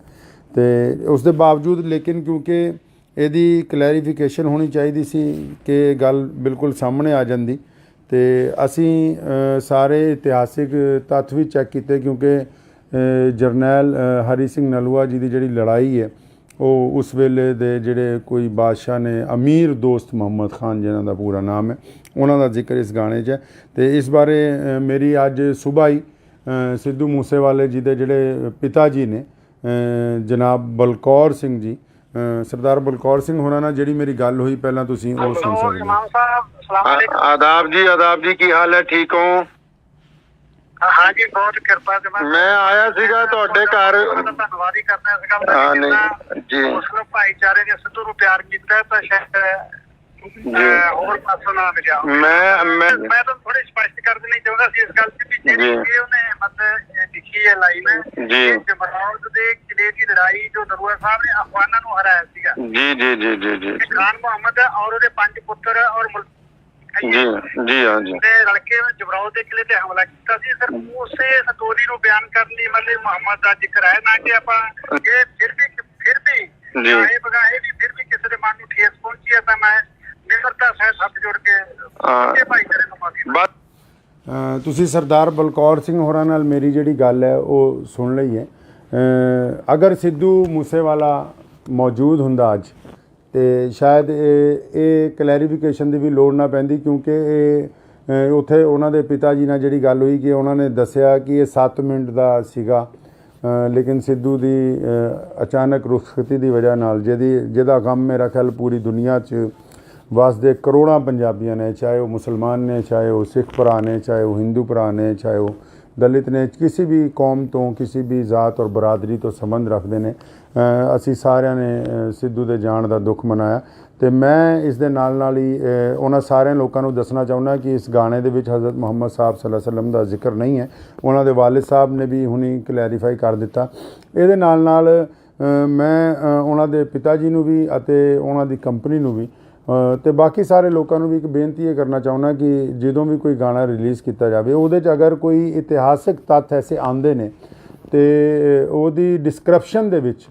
ਅਤੇ ਉਸ ਦੇ ਬਾਵਜੂਦ ਲੇਕਿਨ ਕਿਉਂਕਿ ਇਹਦੀ ਕਲੈਰੀਫਿਕੇਸ਼ਨ ਹੋਣੀ ਚਾਹੀਦੀ ਸੀ ਕਿ ਗੱਲ ਬਿਲਕੁਲ ਸਾਹਮਣੇ ਆ ਜਾਂਦੀ, ਅਤੇ ਅਸੀਂ ਸਾਰੇ ਇਤਿਹਾਸਿਕ ਤੱਥ ਵੀ ਚੈੱਕ ਕੀਤੇ ਕਿਉਂਕਿ ਜਰਨੈਲ ਹਰੀ ਸਿੰਘ ਨਲੂਆ ਜੀ ਦੀ ਜਿਹੜੀ ਲੜਾਈ ਹੈ ਉਹ ਉਸ ਵੇਲੇ ਦੇ ਜਿਹੜੇ ਕੋਈ ਬਾਦਸ਼ਾਹ ਨੇ, ਅਮੀਰ ਦੋਸਤ ਮੁਹੰਮਦ ਖਾਨ ਜਿਨ੍ਹਾਂ ਦਾ ਪੂਰਾ ਨਾਮ ਹੈ, ਉਹਨਾਂ ਦਾ ਜ਼ਿਕਰ ਇਸ ਗਾਣੇ 'ਚ ਹੈ। ਅਤੇ ਇਸ ਬਾਰੇ ਮੇਰੀ ਅੱਜ ਸੁਬਾਹ ਹੀ ਸਿੱਧੂ ਮੂਸੇਵਾਲੇ ਜੀ ਦੇ ਜਿਹੜੇ ਪਿਤਾ ਜੀ ਨੇ ਜਨਾਬ ਬਲਕੌਰ ਸਿੰਘ ਜੀ, ਸਰਦਾਰ ਬਲਕੌਰ ਸਿੰਘ ਹੋਰਾਂ ਨਾਲ ਜਿਹੜੀ ਮੇਰੀ ਗੱਲ ਹੋਈ, ਪਹਿਲਾਂ ਤੁਸੀਂ ਉਹ ਸੁਣ ਸਕਦੇ ਹੋ। ਆਦਾਬ ਜੀ, ਕੀ ਹਾਲ ਹੈ? ਠੀਕ ਹੋ? हाँ जी, बहुत कृपा से मैं आया सीगा ਤੁਹਾਡੇ ਘਰ। ਧੰਨਵਾਦ ਹੀ ਕਰਨਾ ਇਸ ਗੱਲ ਦਾ ਜੀ। ਮੁਸਲਿਮ ਭਾਈਚਾਰੇ ਨੇ ਸਿੱਧੂ ਨੂੰ ਪਿਆਰ ਕੀਤਾ ਤਾਂ ਸ਼ਾਇਦ ਹੋਰ ਪਾਸੋਂ ਨਾ ਮਿਲਿਆ। ਮੈਂ ਤਾਂ ਥੋੜੀ ਸਪਸ਼ਟ ਕਰ ਦੇਣੀ ਚਾਹੁੰਦਾ ਸੀ ਇਸ ਗੱਲ ਤੇ ਵੀ ਜਿਹੜੀ ਉਹਨੇ ਮਤਲਬ ਲਿਖੀ ਹੈ ਲਾਈਨ ਜੀ, ਜਮਰੌਦ ਦੇ ਕਿਲੇ ਦੀ ਲੜਾਈ ਜੋ ਨਰੂਆ ਸਾਹਿਬ ਨੇ ਅਫਗਾਨਾਂ ਨੂੰ ਹਰਾਇਆ ਸੀਗਾ। ਜੀ ਜੀ ਜੀ ਜੀ ਜੀ। ਖਾਨ ਮੁਹੰਮਦ ਔਰ ਉਹਦੇ 5 ਪੁੱਤਰ ਔਰ ਜੀ ਜੀ ਹਾਂ ਜੀ ਰਲ ਕੇ ਜਮਰੌਦ ਦੇ ਕਿਲੇ ਤੇ ਹਮਲਾ ਕੀਤਾ ਸੀ। ਸਰ ਉਸੇ ਸਟੋਰੀ ਨੂੰ ਬਿਆਨ ਕਰਨ ਲਈ ਮਤਲਬ ਮੁਹੰਮਦ ਦਾ ਜ਼ਿਕਰ ਹੈ, ਨਾ ਕਿ ਆਪਾਂ ਇਹ ਫਿਰ ਵੀ ਇਹ ਬਗਾਏ ਵੀ ਫਿਰ ਵੀ ਕਿਸੇ ਦੇ ਮਨ ਨੂੰ ਠੇਸ ਪਹੁੰਚੀ ਹੈ ਤਾਂ ਮੈਂ ਨਿਮਰਤਾ ਸਹਿਤ ਹੱਥ ਜੋੜ ਕੇ ਭਾਈਚਾਰੇ ਨੂੰ ਮਾਫੀ। ਤੁਸੀਂ ਸਰਦਾਰ ਬਲਕੌਰ ਸਿੰਘ ਹੋਰਾਂ ਨਾਲ ਮੇਰੀ ਜਿਹੜੀ ਗੱਲ ਹੈ ਉਹ ਸੁਣ ਲਈ ਹੈ। ਅਗਰ ਸਿੱਧੂ ਮੂਸੇਵਾਲਾ ਮੌਜੂਦ ਹੁੰਦਾ ਅੱਜ ਅਤੇ ਸ਼ਾਇਦ ਇਹ ਕਲੈਰੀਫਿਕੇਸ਼ਨ ਦੀ ਵੀ ਲੋੜ ਨਾ ਪੈਂਦੀ, ਕਿਉਂਕਿ ਇਹ ਉੱਥੇ ਉਹਨਾਂ ਦੇ ਪਿਤਾ ਜੀ ਨਾਲ ਜਿਹੜੀ ਗੱਲ ਹੋਈ ਕਿ ਉਹਨਾਂ ਨੇ ਦੱਸਿਆ ਕਿ ਇਹ 7 ਮਿੰਟ ਦਾ ਸੀਗਾ, ਲੇਕਿਨ ਸਿੱਧੂ ਦੀ ਅਚਾਨਕ ਰੁਖਸਤੀ ਦੀ ਵਜ੍ਹਾ ਨਾਲ ਜਿਹਦਾ ਗਮ ਮੇਰਾ ਖਿਆਲ ਪੂਰੀ ਦੁਨੀਆ 'ਚ ਵਸਦੇ ਕਰੋੜਾਂ ਪੰਜਾਬੀਆਂ ਨੇ, ਚਾਹੇ ਉਹ ਮੁਸਲਮਾਨ ਨੇ, ਚਾਹੇ ਉਹ ਸਿੱਖ ਭਰਾ ਨੇ, ਚਾਹੇ ਉਹ ਹਿੰਦੂ ਭਰਾ ਨੇ, ਚਾਹੇ ਉਹ ਦਲਿਤ ਨੇ, ਕਿਸੇ ਵੀ ਕੌਮ ਤੋਂ, ਕਿਸੇ ਵੀ ਜ਼ਾਤ ਔਰ ਬਰਾਦਰੀ ਤੋਂ ਸੰਬੰਧ ਰੱਖਦੇ ਨੇ, ਅਸੀਂ ਸਾਰਿਆਂ ਨੇ ਸਿੱਧੂ ਦੇ ਜਾਣ ਦਾ ਦੁੱਖ ਮਨਾਇਆ। ਅਤੇ ਮੈਂ ਇਸ ਦੇ ਨਾਲ ਹੀ ਉਹਨਾਂ ਸਾਰਿਆਂ ਲੋਕਾਂ ਨੂੰ ਦੱਸਣਾ ਚਾਹੁੰਦਾ ਕਿ ਇਸ ਗਾਣੇ ਦੇ ਵਿੱਚ ਹਜ਼ਰਤ ਮੁਹੰਮਦ ਸਾਹਿਬ ਸੱਲੱਲਾਹੁ ਅਲੈहि ਵਸੱਲਮ ਦਾ ਜ਼ਿਕਰ ਨਹੀਂ ਹੈ। ਉਹਨਾਂ ਦੇ ਵਾਲਿਦ ਸਾਹਿਬ ਨੇ ਵੀ ਹੁਣੀ ਕਲੈਰੀਫਾਈ ਕਰ ਦਿੱਤਾ। ਇਹਦੇ ਨਾਲ ਮੈਂ ਉਹਨਾਂ ਦੇ ਪਿਤਾ ਜੀ ਨੂੰ ਵੀ ਅਤੇ ਉਹਨਾਂ ਦੀ ਕੰਪਨੀ ਨੂੰ ਵੀ ਅਤੇ ਬਾਕੀ ਸਾਰੇ ਲੋਕਾਂ ਨੂੰ ਵੀ ਇੱਕ ਬੇਨਤੀ ਇਹ ਕਰਨਾ ਚਾਹੁੰਦਾ ਕਿ ਜਦੋਂ ਵੀ ਕੋਈ ਗਾਣਾ ਰਿਲੀਜ਼ ਕੀਤਾ ਜਾਵੇ ਉਹਦੇ 'ਚ ਅਗਰ ਕੋਈ ਇਤਿਹਾਸਿਕ ਤੱਥ ਐਸੇ ਆਉਂਦੇ ਨੇ ਅਤੇ ਉਹਦੀ ਡਿਸਕ੍ਰਿਪਸ਼ਨ ਦੇ ਵਿੱਚ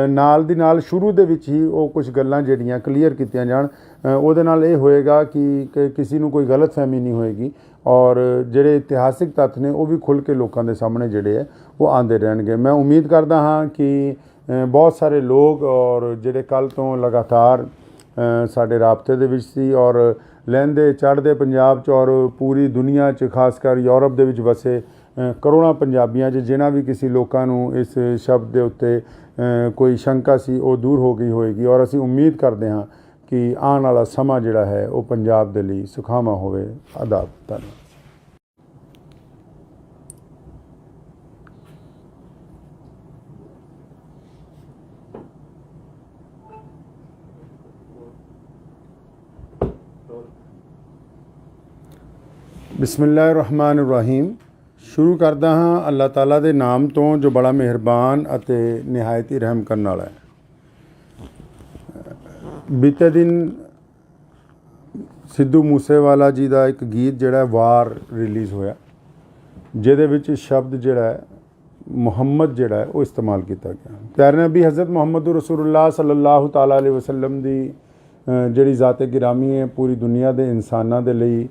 ਨਾਲ ਦੀ ਨਾਲ ਸ਼ੁਰੂ ਦੇ ਵਿੱਚ ਹੀ ਉਹ ਕੁਝ ਗੱਲਾਂ ਜਿਹੜੀਆਂ ਕਲੀਅਰ ਕੀਤੀਆਂ ਜਾਣ। ਉਹਦੇ ਨਾਲ ਇਹ ਹੋਏਗਾ ਕਿ ਕਿਸੇ ਨੂੰ ਕੋਈ ਗਲਤਫਹਿਮੀ ਨਹੀਂ ਹੋਏਗੀ ਔਰ ਜਿਹੜੇ ਇਤਿਹਾਸਿਕ ਤੱਥ ਨੇ ਉਹ ਵੀ ਖੁੱਲ੍ਹ ਕੇ ਲੋਕਾਂ ਦੇ ਸਾਹਮਣੇ ਜਿਹੜੇ ਹੈ ਉਹ ਆਉਂਦੇ ਰਹਿਣਗੇ। ਮੈਂ ਉਮੀਦ ਕਰਦਾ ਹਾਂ ਕਿ ਬਹੁਤ ਸਾਰੇ ਲੋਕ ਔਰ ਜਿਹੜੇ ਕੱਲ੍ਹ ਤੋਂ ਲਗਾਤਾਰ ਸਾਡੇ ਰਾਬਤੇ ਦੇ ਵਿੱਚ ਸੀ ਔਰ ਲਹਿੰਦੇ ਚੜ੍ਹਦੇ ਪੰਜਾਬ 'ਚ ਔਰ ਪੂਰੀ ਦੁਨੀਆ 'ਚ, ਖਾਸ ਕਰ ਯੂਰਪ ਦੇ ਵਿੱਚ ਵਸੇ ਕਰੋੜਾਂ ਪੰਜਾਬੀਆਂ 'ਚ ਜਿਨ੍ਹਾਂ ਵੀ ਕਿਸੇ ਲੋਕਾਂ ਨੂੰ ਇਸ ਸ਼ਬਦ ਦੇ ਉੱਤੇ ਕੋਈ ਸ਼ੰਕਾ ਸੀ ਉਹ ਦੂਰ ਹੋ ਗਈ ਹੋਏਗੀ। ਔਰ ਅਸੀਂ ਉਮੀਦ ਕਰਦੇ ਹਾਂ ਕਿ ਆਉਣ ਵਾਲਾ ਸਮਾਂ ਜਿਹੜਾ ਹੈ ਉਹ ਪੰਜਾਬ ਦੇ ਲਈ ਸੁਖਾਵਾਂ ਹੋਵੇ। ਆਦਾਬ। ਧੰਨਵਾਦ। ਬਿਸਮਿਲ੍ਲਾਹਿਰਰਹਿਮਾਨਿਰਰਹੀਮ। ਸ਼ੁਰੂ ਕਰਦਾ ਹਾਂ ਅੱਲਾਹ ਤਾਲਾ ਦੇ ਨਾਮ ਤੋਂ ਜੋ ਬੜਾ ਮਿਹਰਬਾਨ ਅਤੇ ਨਿਹਾਇਤ ਹੀ ਰਹਿਮ ਕਰਨ ਵਾਲਾ ਹੈ। ਬੀਤੇ ਦਿਨ ਸਿੱਧੂ ਮੂਸੇਵਾਲਾ ਜੀ ਦਾ ਇੱਕ ਗੀਤ ਜਿਹੜਾ ਵਾਰ ਰਿਲੀਜ਼ ਹੋਇਆ, ਜਿਹਦੇ ਵਿੱਚ ਸ਼ਬਦ ਜਿਹੜਾ ਹੈ ਮੁਹੰਮਦ ਜਿਹੜਾ ਹੈ ਉਹ ਇਸਤੇਮਾਲ ਕੀਤਾ ਗਿਆ। ਪਿਆਰੇ ਨਬੀ ਹਜ਼ਰਤ ਮੁਹੰਮਦ ਰਸੂਲੁल्लाह ਸੱਲੱਲਾਹੁ ਤਾਲਾ ਅਲੈहि ਵਸੱਲਮ ਦੀ ਜਿਹੜੀ ਜ਼ਾਤ ਗਿਰਾਮੀ ਹੈ ਪੂਰੀ ਦੁਨੀਆ ਦੇ ਇਨਸਾਨਾਂ ਦੇ ਲਈ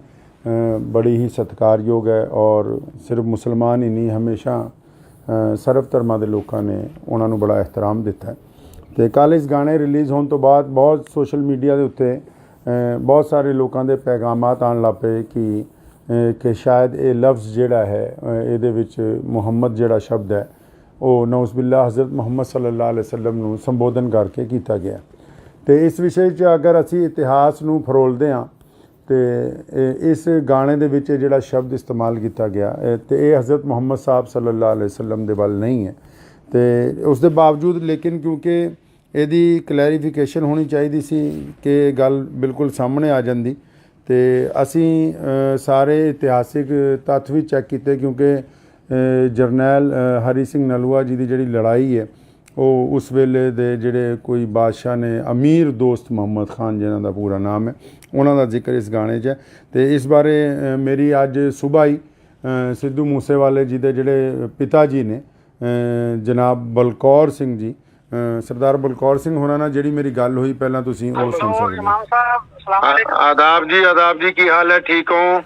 ਬੜੀ ਹੀ ਸਤਿਕਾਰਯੋਗ ਹੈ ਔਰ ਸਿਰਫ ਮੁਸਲਮਾਨ ਹੀ ਨਹੀਂ, ਹਮੇਸ਼ਾ ਸਰਬ ਧਰਮਾਂ ਦੇ ਲੋਕਾਂ ਨੇ ਉਹਨਾਂ ਨੂੰ ਬੜਾ ਇਹਤਰਾਮ ਦਿੱਤਾ ਹੈ। ਤੇ ਕੱਲ੍ਹ ਇਸ ਗਾਣੇ ਰਿਲੀਜ਼ ਹੋਣ ਤੋਂ ਬਾਅਦ ਬਹੁਤ ਸੋਸ਼ਲ ਮੀਡੀਆ ਦੇ ਉੱਤੇ ਬਹੁਤ ਸਾਰੇ ਲੋਕਾਂ ਦੇ ਪੈਗਾਮਾਤ ਆਉਣ ਲੱਗ ਪਏ ਕਿ ਸ਼ਾਇਦ ਇਹ ਲਫ਼ਜ਼ ਜਿਹੜਾ ਹੈ ਇਹਦੇ ਵਿੱਚ ਮੁਹੰਮਦ ਜਿਹੜਾ ਸ਼ਬਦ ਹੈ ਉਹ ਨਊਜ਼ੁਬਿਲlah ਹਜ਼ਰਤ ਮੁਹੰਮਦ ਸੱਲੱਲਾਹੁ ਅਲੈਹਿ ਵਸੱਲਮ ਨੂੰ ਸੰਬੋਧਨ ਕਰਕੇ ਕੀਤਾ ਗਿਆ। ਤੇ ਇਸ ਵਿਸ਼ੇ 'ਚ ਅਗਰ ਅਸੀਂ ਇਤਿਹਾਸ ਨੂੰ ਫਰੋਲਦੇ ਹਾਂ ਤੇ ਇਸ ਗਾਣੇ ਦੇ ਵਿੱਚ ਜਿਹੜਾ ਸ਼ਬਦ ਇਸਤੇਮਾਲ ਕੀਤਾ ਗਿਆ ਤੇ ਇਹ ਹਜ਼ਰਤ ਮੁਹੰਮਦ ਸਾਹਿਬ ਸੱਲੱਲਾਹੁ ਅਲੈਹਿ ਵਸੱਲਮ ਦੇ ਵੱਲ ਨਹੀਂ ਹੈ। ਤੇ ਉਸ ਦੇ ਬਾਵਜੂਦ ਲੇਕਿਨ ਕਿਉਂਕਿ ਇਹਦੀ ਕਲੈਰੀਫਿਕੇਸ਼ਨ ਹੋਣੀ ਚਾਹੀਦੀ ਸੀ ਕਿ ਇਹ ਗੱਲ ਬਿਲਕੁਲ ਸਾਹਮਣੇ ਆ ਜਾਂਦੀ ਤੇ ਅਸੀਂ ਸਾਰੇ ਇਤਿਹਾਸਿਕ ਤੱਥ ਵੀ ਚੈੱਕ ਕੀਤੇ ਕਿਉਂਕਿ ਜਰਨੈਲ ਹਰੀ ਸਿੰਘ ਨਲੂਆ ਜੀ ਦੀ ਜਿਹੜੀ ਲੜਾਈ ਹੈ ਉਹ ਉਸ ਵੇਲੇ ਦੇ ਜਿਹੜੇ ਕੋਈ ਬਾਦਸ਼ਾਹ ਨੇ ਅਮੀਰ ਦੋਸਤ ਮੁਹੰਮਦ ਖਾਨ ਜਿਨ੍ਹਾਂ ਦਾ ਪੂਰਾ ਨਾਮ ਹੈ ਉਹਨਾਂ ਦਾ ਜ਼ਿਕਰ ਇਸ ਗਾਣੇ 'ਚ ਹੈ। ਤੇ ਇਸ ਬਾਰੇ ਮੇਰੀ ਅੱਜ ਸੁਬਾਹ ਹੀ ਸਿੱਧੂ ਮੂਸੇਵਾਲੇ ਜੀ ਦੇ ਜਿਹੜੇ ਪਿਤਾ ਜੀ ਨੇ ਜਨਾਬ ਬਲਕੌਰ ਸਿੰਘ ਜੀ, ਸਰਦਾਰ ਬਲਕੌਰ ਸਿੰਘ ਹੋਰਾਂ ਨਾਲ ਜਿਹੜੀ ਮੇਰੀ ਗੱਲ ਹੋਈ ਪਹਿਲਾਂ ਤੁਸੀਂ ਉਹ ਸੁਣ ਸਕਦੇ ਹੋ। ਆਦਾਬ ਜੀ ਕੀ ਹਾਲ ਹੈ, ਠੀਕ ਹੋ?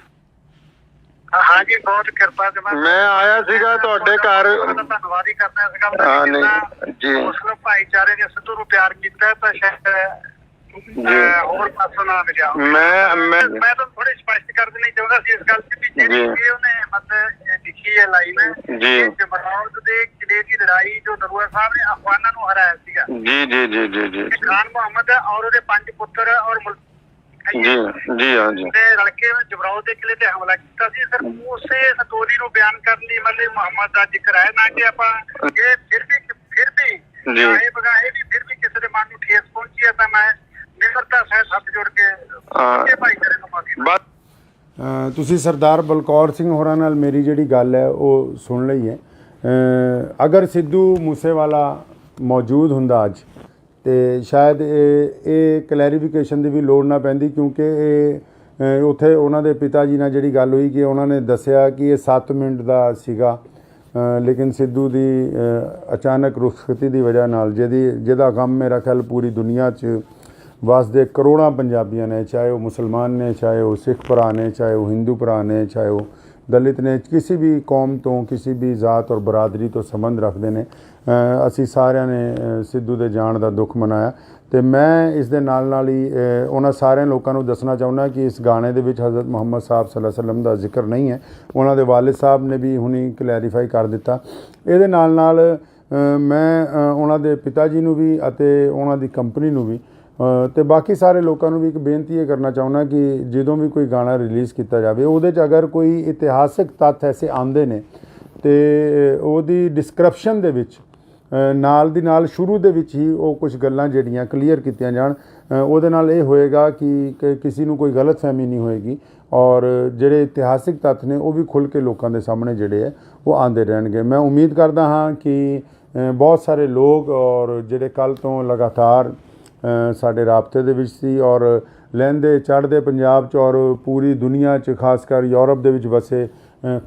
हाँ जी, बहुत कृपा से मैं आया सीगा ਤੁਹਾਡੇ ਘਰ। ਧੰਨਵਾਦ ਹੀ ਕਰਦਾ ਇਸ ਗੱਲ ਦਾ ਜੀ। ਮੁਸਲਿਮ ਭਾਈਚਾਰੇ ਨੇ ਸਿੱਧੂ ਨੂੰ ਪਿਆਰ ਕੀਤਾ ਤਾਂ ਸ਼ਾਇਦ ਹੋਰ ਪਾਸੋਂ ਨਾ ਗਿਆ। ਮੈਂ ਤਾਂ ਥੋੜੀ ਸਪਸ਼ਟ ਕਰ ਦੇਣੀ ਚਾਹੁੰਦਾ ਸੀ ਇਸ ਗੱਲ ਤੇ ਜਿਹੜੀ ਉਹਨੇ ਮਤਲਬ ਲਿਖੀ ਹੈ ਲਾਈਨ ਜੀ, ਜਮਰੌਦ ਦੇ ਕਿਲੇ ਦੀ ਲੜਾਈ ਜੋ ਨਰੂਆ ਸਾਹਿਬ ਨੇ ਅਫਗਾਨਾਂ ਨੂੰ ਹਰਾਇਆ ਸੀਗਾ। ਜੀ ਜੀ ਜੀ ਜੀ ਜੀ ਖਾਨ ਮੁਹੰਮਦ ਔਰ ਉਹਦੇ 5 ਪੁੱਤਰ ਔਰ ਜੀ ਜੀ ਹਾਂ ਜੀ ਲੜਕੇ ਜਮਰੌਦ ਦੇ ਕਿਲੇ ਤੇ ਹਮਲਾ ਕੀਤਾ ਸੀ। ਸਰ ਉਸੇ ਸਟੋਰੀ ਨੂੰ ਬਿਆਨ ਕਰਨ ਲਈ ਮਤਲਬ ਮੁਹੰਮਦ ਦਾ ਜ਼ਿਕਰ ਹੈ ਨਾ ਕਿ ਆਪਾਂ ਇਹ ਫਿਰ ਵੀ ਚਾਹੇ ਬਗਾਹੇ ਵੀ ਫਿਰ ਵੀ ਕਿਸੇ ਦੇ ਮਨ ਨੂੰ ਠੇਸ ਪਹੁੰਚੀ ਹੈ ਤਾਂ ਮੈਂ ਨਿਮਰਤਾ ਸਹਿਤ ਹੱਥ ਜੋੜ ਕੇ ਭਾਈਚਾਰੇ ਨੂੰ ਮਾਫੀ। ਤੁਸੀਂ ਸਰਦਾਰ ਬਲਕੌਰ ਸਿੰਘ ਹੋਰਾਂ ਨਾਲ ਮੇਰੀ ਜਿਹੜੀ ਗੱਲ ਹੈ ਉਹ ਸੁਣ ਲਈ ਹੈ। ਅਗਰ ਸਿੱਧੂ ਮੂਸੇਵਾਲਾ ਮੌਜੂਦ ਹੁੰਦਾ ਅੱਜ ਤੇ ਸ਼ਾਇਦ ਇਹ ਕਲੈਰੀਫਿਕੇਸ਼ਨ ਦੀ ਵੀ ਲੋੜ ਨਾ ਪੈਂਦੀ ਕਿਉਂਕਿ ਇਹ ਉੱਥੇ ਉਹਨਾਂ ਦੇ ਪਿਤਾ ਜੀ ਨਾਲ ਜਿਹੜੀ ਗੱਲ ਹੋਈ ਕਿ ਉਹਨਾਂ ਨੇ ਦੱਸਿਆ ਕਿ ਇਹ 7 ਮਿੰਟ ਦਾ ਸੀਗਾ, ਲੇਕਿਨ ਸਿੱਧੂ ਦੀ ਅਚਾਨਕ ਰੁਖਸਤੀ ਦੀ ਵਜ੍ਹਾ ਨਾਲ ਜਿਹਦਾ ਗਮ ਮੇਰਾ ਖਿਆਲ ਪੂਰੀ ਦੁਨੀਆ 'ਚ ਵਸਦੇ ਕਰੋੜਾਂ ਪੰਜਾਬੀਆਂ ਨੇ, ਚਾਹੇ ਉਹ ਮੁਸਲਮਾਨ ਨੇ, ਚਾਹੇ ਉਹ ਸਿੱਖ ਭਰਾ ਨੇ, ਚਾਹੇ ਉਹ ਹਿੰਦੂ ਭਰਾ ਨੇ, ਚਾਹੇ ਉਹ ਦਲਿਤ ਨੇ, ਕਿਸੇ ਵੀ ਕੌਮ ਤੋਂ ਕਿਸੇ ਵੀ ਜ਼ਾਤ ਔਰ ਬਰਾਦਰੀ ਤੋਂ ਸੰਬੰਧ ਰੱਖਦੇ ਨੇ, ਅਸੀਂ ਸਾਰਿਆਂ ਨੇ ਸਿੱਧੂ ਦੇ ਜਾਣ ਦਾ ਦੁੱਖ ਮਨਾਇਆ। ਤੇ ਮੈਂ ਇਸ ਦੇ ਨਾਲ ਹੀ ਉਹਨਾਂ ਸਾਰਿਆਂ ਲੋਕਾਂ ਨੂੰ ਦੱਸਣਾ ਚਾਹੁੰਦਾ ਕਿ ਇਸ ਗਾਣੇ ਦੇ ਵਿੱਚ ਹਜ਼ਰਤ ਮੁਹੰਮਦ ਸਾਹਿਬ ਸੱਲੱਲਾਹੁ ਅਲੈਹਿ ਵਸੱਲਮ ਦਾ ਜ਼ਿਕਰ ਨਹੀਂ ਹੈ। ਉਹਨਾਂ ਦੇ ਵਾਲਿਦ ਸਾਹਿਬ ਨੇ ਵੀ ਹੁਣੀ ਕਲੈਰੀਫਾਈ ਕਰ ਦਿੱਤਾ। ਇਹਦੇ ਨਾਲ ਮੈਂ ਉਹਨਾਂ ਦੇ ਪਿਤਾ ਜੀ ਨੂੰ ਵੀ ਅਤੇ ਉਹਨਾਂ ਦੀ ਕੰਪਨੀ ਨੂੰ ਵੀ ਤੇ ਬਾਕੀ ਸਾਰੇ ਲੋਕਾਂ ਨੂੰ ਵੀ ਇੱਕ ਬੇਨਤੀ ਇਹ ਕਰਨਾ ਚਾਹੁੰਦਾ ਕਿ ਜਦੋਂ ਵੀ ਕੋਈ ਗਾਣਾ ਰਿਲੀਜ਼ ਕੀਤਾ ਜਾਵੇ ਉਹਦੇ 'ਚ ਅਗਰ ਕੋਈ ਇਤਿਹਾਸਿਕ ਤੱਥ ਐਸੇ ਆਉਂਦੇ ਨੇ ਤੇ ਉਹਦੀ ਡਿਸਕ੍ਰਿਪਸ਼ਨ ਦੇ ਵਿੱਚ ਨਾਲ ਦੀ ਨਾਲ ਸ਼ੁਰੂ ਦੇ ਵਿੱਚ ਹੀ ਉਹ ਕੁਝ ਗੱਲਾਂ ਜਿਹੜੀਆਂ ਕਲੀਅਰ ਕੀਤੀਆਂ ਜਾਣ। ਉਹਦੇ ਨਾਲ ਇਹ ਹੋਏਗਾ ਕਿ ਕਿਸੇ ਨੂੰ ਕੋਈ ਗਲਤਫਹਿਮੀ ਨਹੀਂ ਹੋਏਗੀ ਔਰ ਜਿਹੜੇ ਇਤਿਹਾਸਿਕ ਤੱਥ ਨੇ ਉਹ ਵੀ ਖੁੱਲ੍ਹ ਕੇ ਲੋਕਾਂ ਦੇ ਸਾਹਮਣੇ ਜਿਹੜੇ ਹੈ ਉਹ ਆਉਂਦੇ ਰਹਿਣਗੇ। ਮੈਂ ਉਮੀਦ ਕਰਦਾ ਹਾਂ ਕਿ ਬਹੁਤ ਸਾਰੇ ਲੋਕ ਔਰ ਜਿਹੜੇ ਕੱਲ੍ਹ ਤੋਂ ਲਗਾਤਾਰ ਸਾਡੇ ਰਾਬਤੇ ਦੇ ਵਿੱਚ ਸੀ ਔਰ ਲਹਿੰਦੇ ਚੜ੍ਹਦੇ ਪੰਜਾਬ 'ਚ ਔਰ ਪੂਰੀ ਦੁਨੀਆ 'ਚ ਖਾਸ ਕਰ ਯੂਰਪ ਦੇ ਵਿੱਚ ਵਸੇ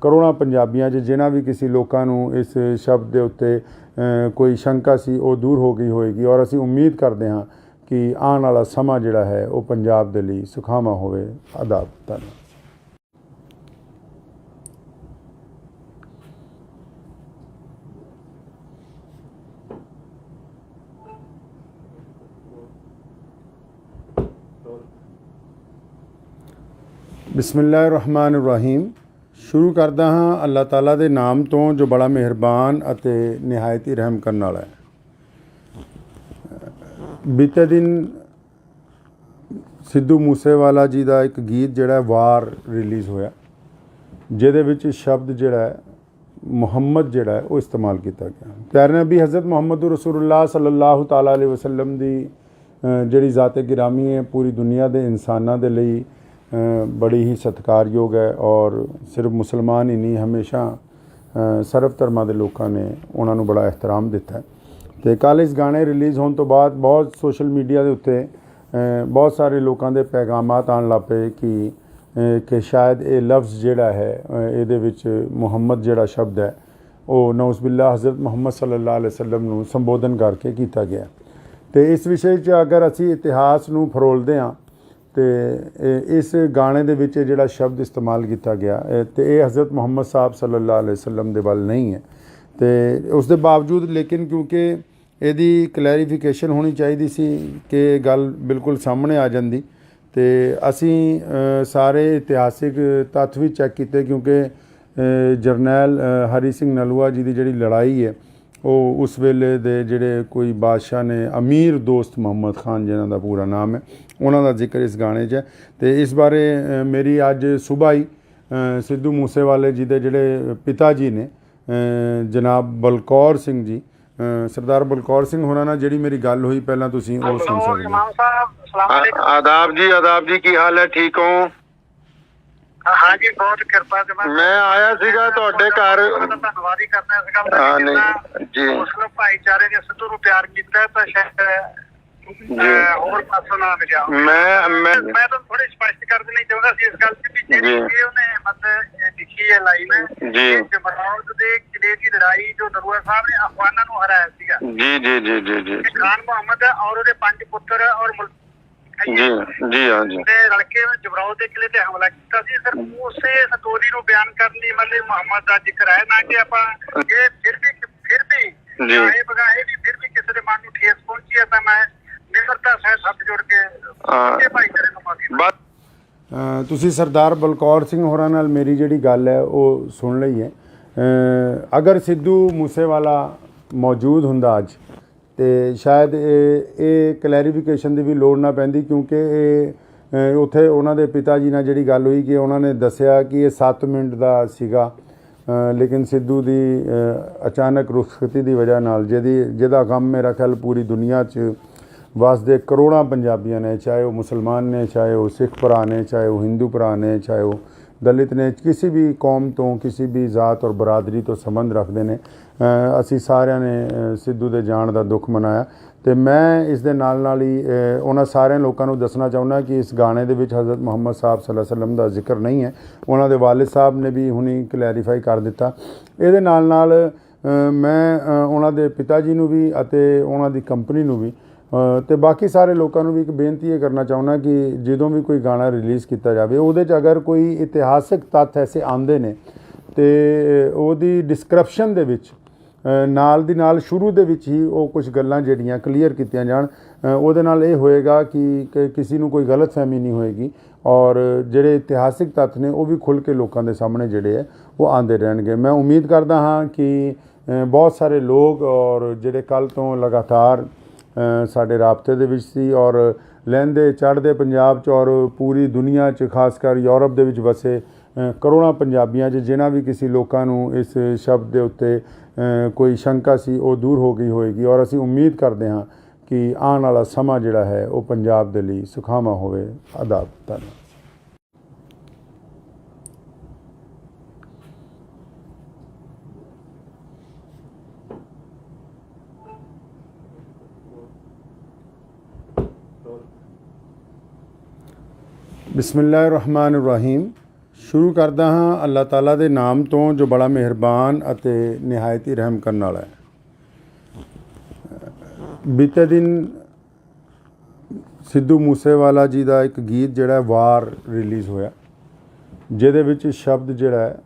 ਕਰੋੜਾਂ ਪੰਜਾਬੀਆਂ 'ਚ ਜਿਨ੍ਹਾਂ ਵੀ ਕਿਸੇ ਲੋਕਾਂ ਨੂੰ ਇਸ ਸ਼ਬਦ ਦੇ ਉੱਤੇ ਕੋਈ ਸ਼ੰਕਾ ਸੀ ਉਹ ਦੂਰ ਹੋ ਗਈ ਹੋਏਗੀ ਔਰ ਅਸੀਂ ਉਮੀਦ ਕਰਦੇ ਹਾਂ ਕਿ ਆਉਣ ਵਾਲਾ ਸਮਾਂ ਜਿਹੜਾ ਹੈ ਉਹ ਪੰਜਾਬ ਦੇ ਲਈ ਸੁਖਾਵਾਂ ਹੋਵੇ। ਆਦਾਬ। ਧੰਨਵਾਦ। ਬਿਸਮਿਲ੍ਲਾਹਿਰ-ਰਹਿਮਾਨਿਰ-ਰਹੀਮ। ਸ਼ੁਰੂ ਕਰਦਾ ਹਾਂ ਅੱਲਾਹ ਤਾਲਾ ਦੇ ਨਾਮ ਤੋਂ ਜੋ ਬੜਾ ਮਿਹਰਬਾਨ ਅਤੇ ਨਿਹਾਇਤ ਹੀ ਰਹਿਮ ਕਰਨ ਵਾਲਾ ਹੈ। ਬੀਤੇ ਦਿਨ ਸਿੱਧੂ ਮੂਸੇਵਾਲਾ ਜੀ ਦਾ ਇੱਕ ਗੀਤ ਜਿਹੜਾ ਵਾਰ ਰਿਲੀਜ਼ ਹੋਇਆ ਜਿਹਦੇ ਵਿੱਚ ਸ਼ਬਦ ਜਿਹੜਾ ਹੈ ਮੁਹੰਮਦ ਜਿਹੜਾ ਹੈ ਉਹ ਇਸਤੇਮਾਲ ਕੀਤਾ ਗਿਆ। ਪਿਆਰੇ ਨਬੀ ਹਜ਼ਰਤ ਮੁਹੰਮਦ ਰਸੂਲੁल्लाह ਸੱਲੱਲਾਹੁ ਤਾਲਾ ਅਲੈਹਿ ਵਸੱਲਮ ਦੀ ਜਿਹੜੀ ਜ਼ਾਤ-ਏ ਗਿਰਾਮੀ ਹੈ ਪੂਰੀ ਦੁਨੀਆ ਦੇ ਇਨਸਾਨਾਂ ਦੇ ਲਈ ਬੜੀ ਹੀ ਸਤਿਕਾਰਯੋਗ ਹੈ ਔਰ ਸਿਰਫ ਮੁਸਲਮਾਨ ਹੀ ਨਹੀਂ, ਹਮੇਸ਼ਾ ਸਰਬ ਧਰਮਾਂ ਦੇ ਲੋਕਾਂ ਨੇ ਉਹਨਾਂ ਨੂੰ ਬੜਾ ਇਹਤਰਾਮ ਦਿੱਤਾ। ਤੇ ਕੱਲ੍ਹ ਇਸ ਗਾਣੇ ਰਿਲੀਜ਼ ਹੋਣ ਤੋਂ ਬਾਅਦ ਬਹੁਤ ਸੋਸ਼ਲ ਮੀਡੀਆ ਦੇ ਉੱਤੇ ਬਹੁਤ ਸਾਰੇ ਲੋਕਾਂ ਦੇ ਪੈਗਾਮਾਤ ਆਉਣ ਲੱਗ ਪਏ ਕਿ ਸ਼ਾਇਦ ਇਹ ਲਫ਼ਜ਼ ਜਿਹੜਾ ਹੈ ਇਹਦੇ ਵਿੱਚ ਮੁਹੰਮਦ ਜਿਹੜਾ ਸ਼ਬਦ ਹੈ ਉਹ ਨਊਜ਼ੁਬਿਲlah ਹਜ਼ਰਤ ਮੁਹੰਮਦ ਸੱਲੱਲਾਹੁ ਅਲੈਹਿ ਵਸੱਲਮ ਨੂੰ ਸੰਬੋਧਨ ਕਰਕੇ ਕੀਤਾ ਗਿਆ। ਤੇ ਇਸ ਵਿਸ਼ੇ 'ਚ ਅਗਰ ਅਸੀਂ ਇਤਿਹਾਸ ਨੂੰ ਫਰੋਲਦੇ ਹਾਂ ਤੇ ਇਸ ਗਾਣੇ ਦੇ ਵਿੱਚ ਜਿਹੜਾ ਸ਼ਬਦ ਇਸਤੇਮਾਲ ਕੀਤਾ ਗਿਆ ਤੇ ਇਹ ਹਜ਼ਰਤ ਮੁਹੰਮਦ ਸਾਹਿਬ ਸੱਲੱਲਾਹੁ ਅਲੈहि ਵਸੱਲਮ ਦੇ ਵੱਲ ਨਹੀਂ ਹੈ। ਤੇ ਉਸ ਦੇ ਬਾਵਜੂਦ ਲੇਕਿਨ ਕਿਉਂਕਿ ਇਹਦੀ ਕਲੈਰੀਫਿਕੇਸ਼ਨ ਹੋਣੀ ਚਾਹੀਦੀ ਸੀ ਕਿ ਇਹ ਗੱਲ ਬਿਲਕੁਲ ਸਾਹਮਣੇ ਆ ਜਾਂਦੀ, ਤੇ ਅਸੀਂ ਸਾਰੇ ਇਤਿਹਾਸਿਕ ਤੱਥ ਵੀ ਚੈੱਕ ਕੀਤੇ ਕਿਉਂਕਿ ਜਰਨੈਲ ਹਰੀ ਸਿੰਘ ਨਲੂਆ ਜੀ ਦੀ ਜਿਹੜੀ ਲੜਾਈ ਹੈ ਉਹ ਉਸ ਵੇਲੇ ਦੇ ਜਿਹੜੇ ਕੋਈ ਬਾਦਸ਼ਾਹ ਨੇ ਅਮੀਰ ਦੋਸਤ ਮੁਹੰਮਦ ਖਾਨ ਜਿਨ੍ਹਾਂ ਦਾ ਪੂਰਾ ਨਾਮ ਹੈ, ਉਹਨਾਂ ਦਾ ਜ਼ਿਕਰ ਇਸ ਗਾਣੇ 'ਚ ਹੈ। ਤੇ ਇਸ ਬਾਰੇ ਮੇਰੀ ਅੱਜ ਸੁਬਾਹ ਹੀ ਸਿੱਧੂ ਮੂਸੇਵਾਲੇ ਜੀ ਦੇ ਜਿਹੜੇ ਪਿਤਾ ਜੀ ਨੇ ਜਨਾਬ ਬਲਕੌਰ ਸਿੰਘ ਜੀ, ਸਰਦਾਰ ਬਲਕੌਰ ਸਿੰਘ ਹੋਰਾਂ ਨਾਲ ਜਿਹੜੀ ਮੇਰੀ ਗੱਲ ਹੋਈ ਪਹਿਲਾਂ ਤੁਸੀਂ ਉਹ ਸੁਣ ਸਕਦੇ ਹੋ। ਆਦਾਬ ਜੀ ਕੀ ਹਾਲ ਹੈ, ਠੀਕ ਹੋ? हाँ जी, बहुत कृपा से मैं आया सीगा ਤੁਹਾਡੇ ਘਰ। ਧੰਨਵਾਦ ਹੀ ਕਰਨਾ ਇਸ ਗੱਲ ਦਾ ਜੀ। ਮੁਸਲਿਮ ਭਾਈਚਾਰੇ ਨੇ ਸਿੱਧੂ ਨੂੰ ਪਿਆਰ ਕੀਤਾ ਤਾਂ ਸ਼ਾਇਦ ਹੋਰ ਪਾਸੋਂ ਨਾ ਮਿਲਿਆ। ਮੈਂ ਤਾਂ ਥੋੜੀ ਸਪਸ਼ਟ ਕਰ ਦੇਣੀ ਚਾਹੁੰਦਾ ਸੀ ਇਸ ਗੱਲ ਤੇ ਜਿਹੜੀ ਉਹਨੇ ਮਤਲਬ ਲਿਖੀ ਹੈ ਲਾਈਨ ਜੀ, ਜਮਰੌਦ ਦੇ ਕਿਲੇ ਦੀ ਲੜਾਈ ਜੋ ਨਰੂਆ ਸਾਹਿਬ ਨੇ ਅਫਗਾਨਾਂ ਨੂੰ ਹਰਾਇਆ ਸੀਗਾ। ਜੀ ਜੀ ਜੀ ਜੀ ਜੀ। ਖਾਨ ਮੁਹੰਮਦ ਔਰ ਉਹਦੇ 5 ਪੁੱਤਰ ਔਰ ਜੀ ਜੀ ਹਾਂ ਜੀ ਲੜਕੇ ਜਮਰੌਦ ਦੇ ਕਿਲੇ ਤੇ ਹਮਲਾ ਕੀਤਾ ਸੀ। ਸਰ ਉਸੇ ਸਟੋਰੀ ਨੂੰ ਬਿਆਨ ਕਰਨ ਲਈ ਮਤਲਬ ਮੁਹੰਮਦ ਦਾ ਜ਼ਿਕਰ ਹੈ ਨਾ ਕਿ ਆਪਾਂ ਇਹ ਫਿਰ ਵੀ ਚਾਹੇ ਬਗਾਹੇ ਵੀ ਫਿਰ ਵੀ ਕਿਸੇ ਦੇ ਮਨ ਨੂੰ ਠੇਸ ਪਹੁੰਚੀ ਹੈ ਤਾਂ ਮੈਂ ਨਿਮਰਤਾ ਸਹਿਤ ਹੱਥ ਜੋੜ ਕੇ ਭਾਈਚਾਰੇ ਨੂੰ ਮਾਫੀ। ਤੁਸੀਂ ਸਰਦਾਰ ਬਲਕੌਰ ਸਿੰਘ ਹੋਰਾਂ ਨਾਲ ਮੇਰੀ ਜਿਹੜੀ ਗੱਲ ਹੈ ਉਹ ਸੁਣ ਲਈ ਹੈ। ਅਗਰ ਸਿੱਧੂ ਮੂਸੇਵਾਲਾ ਮੌਜੂਦ ਹੁੰਦਾ ਅੱਜ ਤੇ ਸ਼ਾਇਦ ਇਹ ਕਲੈਰੀਫਿਕੇਸ਼ਨ ਦੀ ਵੀ ਲੋੜ ਨਾ ਪੈਂਦੀ ਕਿਉਂਕਿ ਇਹ ਉੱਥੇ ਉਹਨਾਂ ਦੇ ਪਿਤਾ ਜੀ ਨਾਲ ਜਿਹੜੀ ਗੱਲ ਹੋਈ ਕਿ ਉਹਨਾਂ ਨੇ ਦੱਸਿਆ ਕਿ ਇਹ 7 ਮਿੰਟ ਦਾ ਸੀਗਾ, ਲੇਕਿਨ ਸਿੱਧੂ ਦੀ ਅਚਾਨਕ ਰੁਖਸਤੀ ਦੀ ਵਜ੍ਹਾ ਨਾਲ ਜਿਹਦਾ ਗਮ ਮੇਰਾ ਖਿਆਲ ਪੂਰੀ ਦੁਨੀਆ 'ਚ ਵਸਦੇ ਕਰੋੜਾਂ ਪੰਜਾਬੀਆਂ ਨੇ, ਚਾਹੇ ਉਹ ਮੁਸਲਮਾਨ ਨੇ, ਚਾਹੇ ਉਹ ਸਿੱਖ ਭਰਾ ਨੇ, ਚਾਹੇ ਉਹ ਹਿੰਦੂ ਭਰਾ ਨੇ, ਚਾਹੇ ਉਹ ਦਲਿਤ ਨੇ, ਕਿਸੇ ਵੀ ਕੌਮ ਤੋਂ ਕਿਸੇ ਵੀ ਜ਼ਾਤ ਔਰ ਬਰਾਦਰੀ ਤੋਂ ਸੰਬੰਧ ਰੱਖਦੇ ਨੇ, ਅਸੀਂ ਸਾਰਿਆਂ ਨੇ ਸਿੱਧੂ ਦੇ ਜਾਣ ਦਾ ਦੁੱਖ ਮਨਾਇਆ। ਤੇ ਮੈਂ ਇਸ ਦੇ ਨਾਲ ਹੀ ਉਹਨਾਂ ਸਾਰਿਆਂ ਲੋਕਾਂ ਨੂੰ ਦੱਸਣਾ ਚਾਹੁੰਦਾ ਕਿ ਇਸ ਗਾਣੇ ਦੇ ਵਿੱਚ ਹਜ਼ਰਤ ਮੁਹੰਮਦ ਸਾਹਿਬ ਸੱਲੱਲਾਹੁ ਅਲੈहि ਵਸੱਲਮ ਦਾ ਜ਼ਿਕਰ ਨਹੀਂ ਹੈ। ਉਹਨਾਂ ਦੇ ਵਾਲਿਦ ਸਾਹਿਬ ਨੇ ਵੀ ਹੁਣੀ ਕਲੈਰੀਫਾਈ ਕਰ ਦਿੱਤਾ। ਇਹਦੇ ਨਾਲ ਮੈਂ ਉਹਨਾਂ ਦੇ ਪਿਤਾ ਜੀ ਨੂੰ ਵੀ ਅਤੇ ਉਹਨਾਂ ਦੀ ਕੰਪਨੀ ਨੂੰ ਵੀ ਤੇ ਬਾਕੀ ਸਾਰੇ ਲੋਕਾਂ ਨੂੰ ਵੀ ਇੱਕ ਬੇਨਤੀ ਇਹ ਕਰਨਾ ਚਾਹੁੰਦਾ ਕਿ ਜਦੋਂ ਵੀ ਕੋਈ ਗਾਣਾ ਰਿਲੀਜ਼ ਕੀਤਾ ਜਾਵੇ ਉਹਦੇ 'ਚ ਅਗਰ ਕੋਈ ਇਤਿਹਾਸਿਕ ਤੱਥ ਐਸੇ ਆਉਂਦੇ ਨੇ ਤੇ ਉਹਦੀ ਡਿਸਕ੍ਰਿਪਸ਼ਨ ਦੇ ਵਿੱਚ ਨਾਲ ਦੀ ਨਾਲ ਸ਼ੁਰੂ ਦੇ ਵਿੱਚ ਹੀ ਉਹ ਕੁਝ ਗੱਲਾਂ ਜਿਹੜੀਆਂ ਕਲੀਅਰ ਕੀਤੀਆਂ ਜਾਣ। ਉਹਦੇ ਨਾਲ ਇਹ ਹੋਏਗਾ ਕਿ ਕਿਸੇ ਨੂੰ ਕੋਈ ਗਲਤਫਹਿਮੀ ਨਹੀਂ ਹੋਏਗੀ ਔਰ ਜਿਹੜੇ ਇਤਿਹਾਸਿਕ ਤੱਥ ਨੇ ਉਹ ਵੀ ਖੁੱਲ੍ਹ ਕੇ ਲੋਕਾਂ ਦੇ ਸਾਹਮਣੇ ਜਿਹੜੇ ਹੈ ਉਹ ਆਉਂਦੇ ਰਹਿਣਗੇ। ਮੈਂ ਉਮੀਦ ਕਰਦਾ ਹਾਂ ਕਿ ਬਹੁਤ ਸਾਰੇ ਲੋਕ ਔਰ ਜਿਹੜੇ ਕੱਲ੍ਹ ਤੋਂ ਲਗਾਤਾਰ ਸਾਡੇ ਰਾਬਤੇ ਦੇ ਵਿੱਚ ਸੀ ਔਰ ਲਹਿੰਦੇ ਚੜ੍ਹਦੇ ਪੰਜਾਬ 'ਚ ਔਰ ਪੂਰੀ ਦੁਨੀਆ 'ਚ ਖਾਸ ਕਰ ਯੂਰਪ ਦੇ ਵਿੱਚ ਵਸੇ ਕਰੋੜਾਂ ਪੰਜਾਬੀਆਂ 'ਚ ਜਿਨ੍ਹਾਂ ਵੀ ਕਿਸੇ ਲੋਕਾਂ ਨੂੰ ਇਸ ਸ਼ਬਦ ਦੇ ਉੱਤੇ ਕੋਈ ਸ਼ੰਕਾ ਸੀ ਉਹ ਦੂਰ ਹੋ ਗਈ ਹੋਏਗੀ ਔਰ ਅਸੀਂ ਉਮੀਦ ਕਰਦੇ ਹਾਂ ਕਿ ਆਉਣ ਵਾਲਾ ਸਮਾਂ ਜਿਹੜਾ ਹੈ ਉਹ ਪੰਜਾਬ ਦੇ ਲਈ ਸੁਖਾਵਾਂ ਹੋਵੇ। ਆਦਾਬ। ਧੰਨਵਾਦ। ਬਿਸਮਿਲ੍ਲਾਹਿਰਰਹਿਮਾਨਿਰਰਹੀਮ। ਸ਼ੁਰੂ ਕਰਦਾ ਹਾਂ ਅੱਲਾਹ ਤਾਲਾ ਦੇ ਨਾਮ ਤੋਂ ਜੋ ਬੜਾ ਮਿਹਰਬਾਨ ਅਤੇ ਨਿਹਾਇਤ ਹੀ ਰਹਿਮ ਕਰਨ ਵਾਲਾ ਹੈ। ਬੀਤੇ ਦਿਨ ਸਿੱਧੂ ਮੂਸੇਵਾਲਾ ਜੀ ਦਾ ਇੱਕ ਗੀਤ ਜਿਹੜਾ ਵਾਰ ਰਿਲੀਜ਼ ਹੋਇਆ ਜਿਹਦੇ ਵਿੱਚ ਸ਼ਬਦ ਜਿਹੜਾ ਹੈ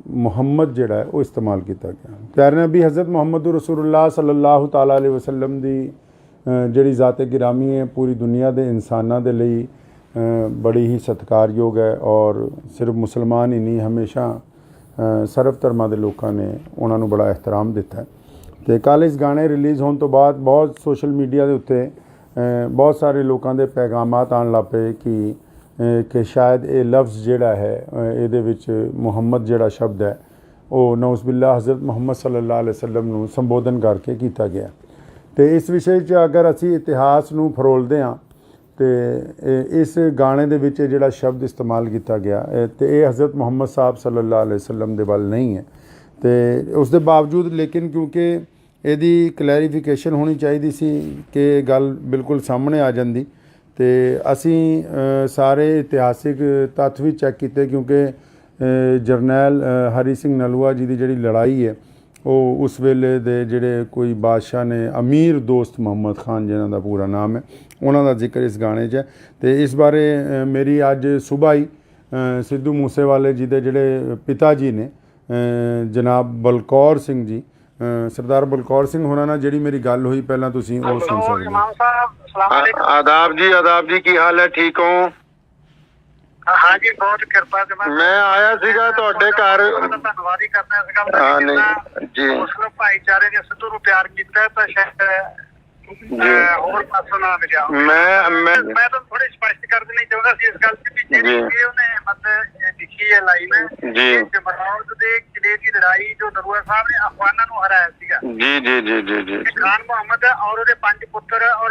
ਮੁਹੰਮਦ ਜਿਹੜਾ ਹੈ ਉਹ ਇਸਤੇਮਾਲ ਕੀਤਾ ਗਿਆ। ਪਿਆਰੇ ਨਬੀ ਹਜ਼ਰਤ ਮੁਹੰਮਦ ਰਸੂਲੁल्लाह ਸੱਲੱਲਾਹੁ ਤਆਲਾ ਅਲੈहि ਵਸੱਲਮ ਦੀ ਜਿਹੜੀ ਜ਼ਾਤ-ਏ ਗਿਰਾਮੀ ਹੈ ਪੂਰੀ ਦੁਨੀਆ ਦੇ ਇਨਸਾਨਾਂ ਦੇ ਲਈ ਬੜੀ ਹੀ ਸਤਿਕਾਰਯੋਗ ਹੈ ਔਰ ਸਿਰਫ ਮੁਸਲਮਾਨ ਹੀ ਨਹੀਂ ਹਮੇਸ਼ਾ ਸਰਬ ਧਰਮਾਂ ਦੇ ਲੋਕਾਂ ਨੇ ਉਹਨਾਂ ਨੂੰ ਬੜਾ ਇਹਤਰਾਮ ਦਿੱਤਾ। ਅਤੇ ਕੱਲ੍ਹ ਇਸ ਗਾਣੇ ਰਿਲੀਜ਼ ਹੋਣ ਤੋਂ ਬਾਅਦ ਬਹੁਤ ਸੋਸ਼ਲ ਮੀਡੀਆ ਦੇ ਉੱਤੇ ਬਹੁਤ ਸਾਰੇ ਲੋਕਾਂ ਦੇ ਪੈਗਾਮਾਤ ਆਉਣ ਲੱਗ ਪਏ ਕਿ ਸ਼ਾਇਦ ਇਹ ਲਫ਼ਜ਼ ਜਿਹੜਾ ਹੈ ਇਹਦੇ ਵਿੱਚ ਮੁਹੰਮਦ ਜਿਹੜਾ ਸ਼ਬਦ ਹੈ ਉਹ ਨਊਜ਼ ਬਿਲlah ਹਜ਼ਰਤ ਮੁਹੰਮਦ ਸੱਲੱਲਾਹੁ ਅਲੈहि ਵਸੱਲਮ ਨੂੰ ਸੰਬੋਧਨ ਕਰਕੇ ਕੀਤਾ ਗਿਆ। ਅਤੇ ਇਸ ਵਿਸ਼ੇ 'ਚ ਅਗਰ ਅਸੀਂ ਇਤਿਹਾਸ ਨੂੰ ਫਰੋਲਦੇ ਹਾਂ ਤੇ ਇਸ ਗਾਣੇ ਦੇ ਵਿੱਚ ਜਿਹੜਾ ਸ਼ਬਦ ਇਸਤੇਮਾਲ ਕੀਤਾ ਗਿਆ ਤੇ ਇਹ ਹਜ਼ਰਤ ਮੁਹੰਮਦ ਸਾਹਿਬ ਸੱਲੱਲਾਹੁ ਅਲੈहि ਵਸੱਲਮ ਦੇ ਵੱਲ ਨਹੀਂ ਹੈ। ਤੇ ਉਸ ਦੇ ਬਾਵਜੂਦ ਲੇਕਿਨ ਕਿਉਂਕਿ ਇਹਦੀ ਕਲੈਰੀਫਿਕੇਸ਼ਨ ਹੋਣੀ ਚਾਹੀਦੀ ਸੀ ਕਿ ਇਹ ਗੱਲ ਬਿਲਕੁਲ ਸਾਹਮਣੇ ਆ ਜਾਂਦੀ ਤੇ ਅਸੀਂ ਸਾਰੇ ਇਤਿਹਾਸਿਕ ਤੱਥ ਵੀ ਚੈੱਕ ਕੀਤੇ ਕਿਉਂਕਿ ਜਰਨੈਲ ਹਰੀ ਸਿੰਘ ਨਲੂਆ ਜੀ ਦੀ ਜਿਹੜੀ ਲੜਾਈ ਹੈ ਉਹ ਉਸ ਵੇਲੇ ਦੇ ਜਿਹੜੇ ਕੋਈ ਬਾਦਸ਼ਾਹ ਨੇ, ਅਮੀਰ ਦੋਸਤ ਮੁਹੰਮਦ ਖਾਨ ਜਿਨ੍ਹਾਂ ਦਾ ਪੂਰਾ ਨਾਮ ਹੈ, ਉਹਨਾਂ ਦਾ ਜ਼ਿਕਰ ਇਸ ਗਾਣੇ 'ਚ ਹੈ। ਅਤੇ ਇਸ ਬਾਰੇ ਮੇਰੀ ਅੱਜ ਸੁਬਾਹ ਹੀ ਸਿੱਧੂ ਮੂਸੇਵਾਲੇ ਜੀ ਦੇ ਜਿਹੜੇ ਪਿਤਾ ਜੀ ਨੇ, ਜਨਾਬ ਬਲਕੌਰ ਸਿੰਘ ਜੀ, ਸਰਦਾਰ ਬਲਕੌਰ ਸਿੰਘ ਹੋਰਾਂ ਨਾਲ ਜਿਹੜੀ ਮੇਰੀ ਗੱਲ ਹੋਈ, ਪਹਿਲਾਂ ਤੁਸੀਂ ਉਹ ਸੁਣ ਸਕਦੇ ਹੋ। इमाम साहब सलाम अलैकुम। ਆਦਾਬ ਜੀ ਕੀ ਹਾਲ ਹੈ, ਠੀਕ ਹੋ? हाँ जी, बहुत कृपा से ਮੈਂ ਆਇਆ ਸੀਗਾ ਤੁਹਾਡੇ ਘਰ। ਧੰਨਵਾਦ ਹੀ ਕਰਨਾ ਇਸ ਗੱਲ ਹਾਂ, ਦਾ ਨਹੀਂ, ਜਿੰਨਾ ਜੀ। ਮੁਸਲਿਮ ਭਾਈਚਾਰੇ ਨੇ ਸਿੱਧੂ ਨੂੰ ਪਿਆਰ ਕੀਤਾ ਹੈ ਤਾਂ ਸ਼ਾਇਦ ਹੋਰ ਪਾਸੋਂ ਨਾ ਮਿਲਿਆ। ਮੈਂ ਤਾਂ ਥੋੜੀ ਸਪਸ਼ਟ ਕਰ ਦੇਣੀ ਚਾਹੁੰਦਾ ਸੀ ਇਸ ਗੱਲ ਤੇ ਵੀ ਜਿਹੜੀ ਇਹ ਉਹਨੇ ਮਤਲਬ ਲਿਖੀ ਹੈ ਲਾਈਨ ਜੀ। ਜਮਰੌਦ ਦੇ ਕਿਲੇ ਦੀ ਲੜਾਈ ਜੋ ਨਰੂਆ ਸਾਹਿਬ ਨੇ ਅਫਗਾਨਾਂ ਨੂੰ ਹਰਾਇਆ ਸੀਗਾ। ਜੀ। ਖਾਨ ਮੁਹੰਮਦ ਔਰ ਉਹਦੇ 5 ਪੁੱਤਰ ਔਰ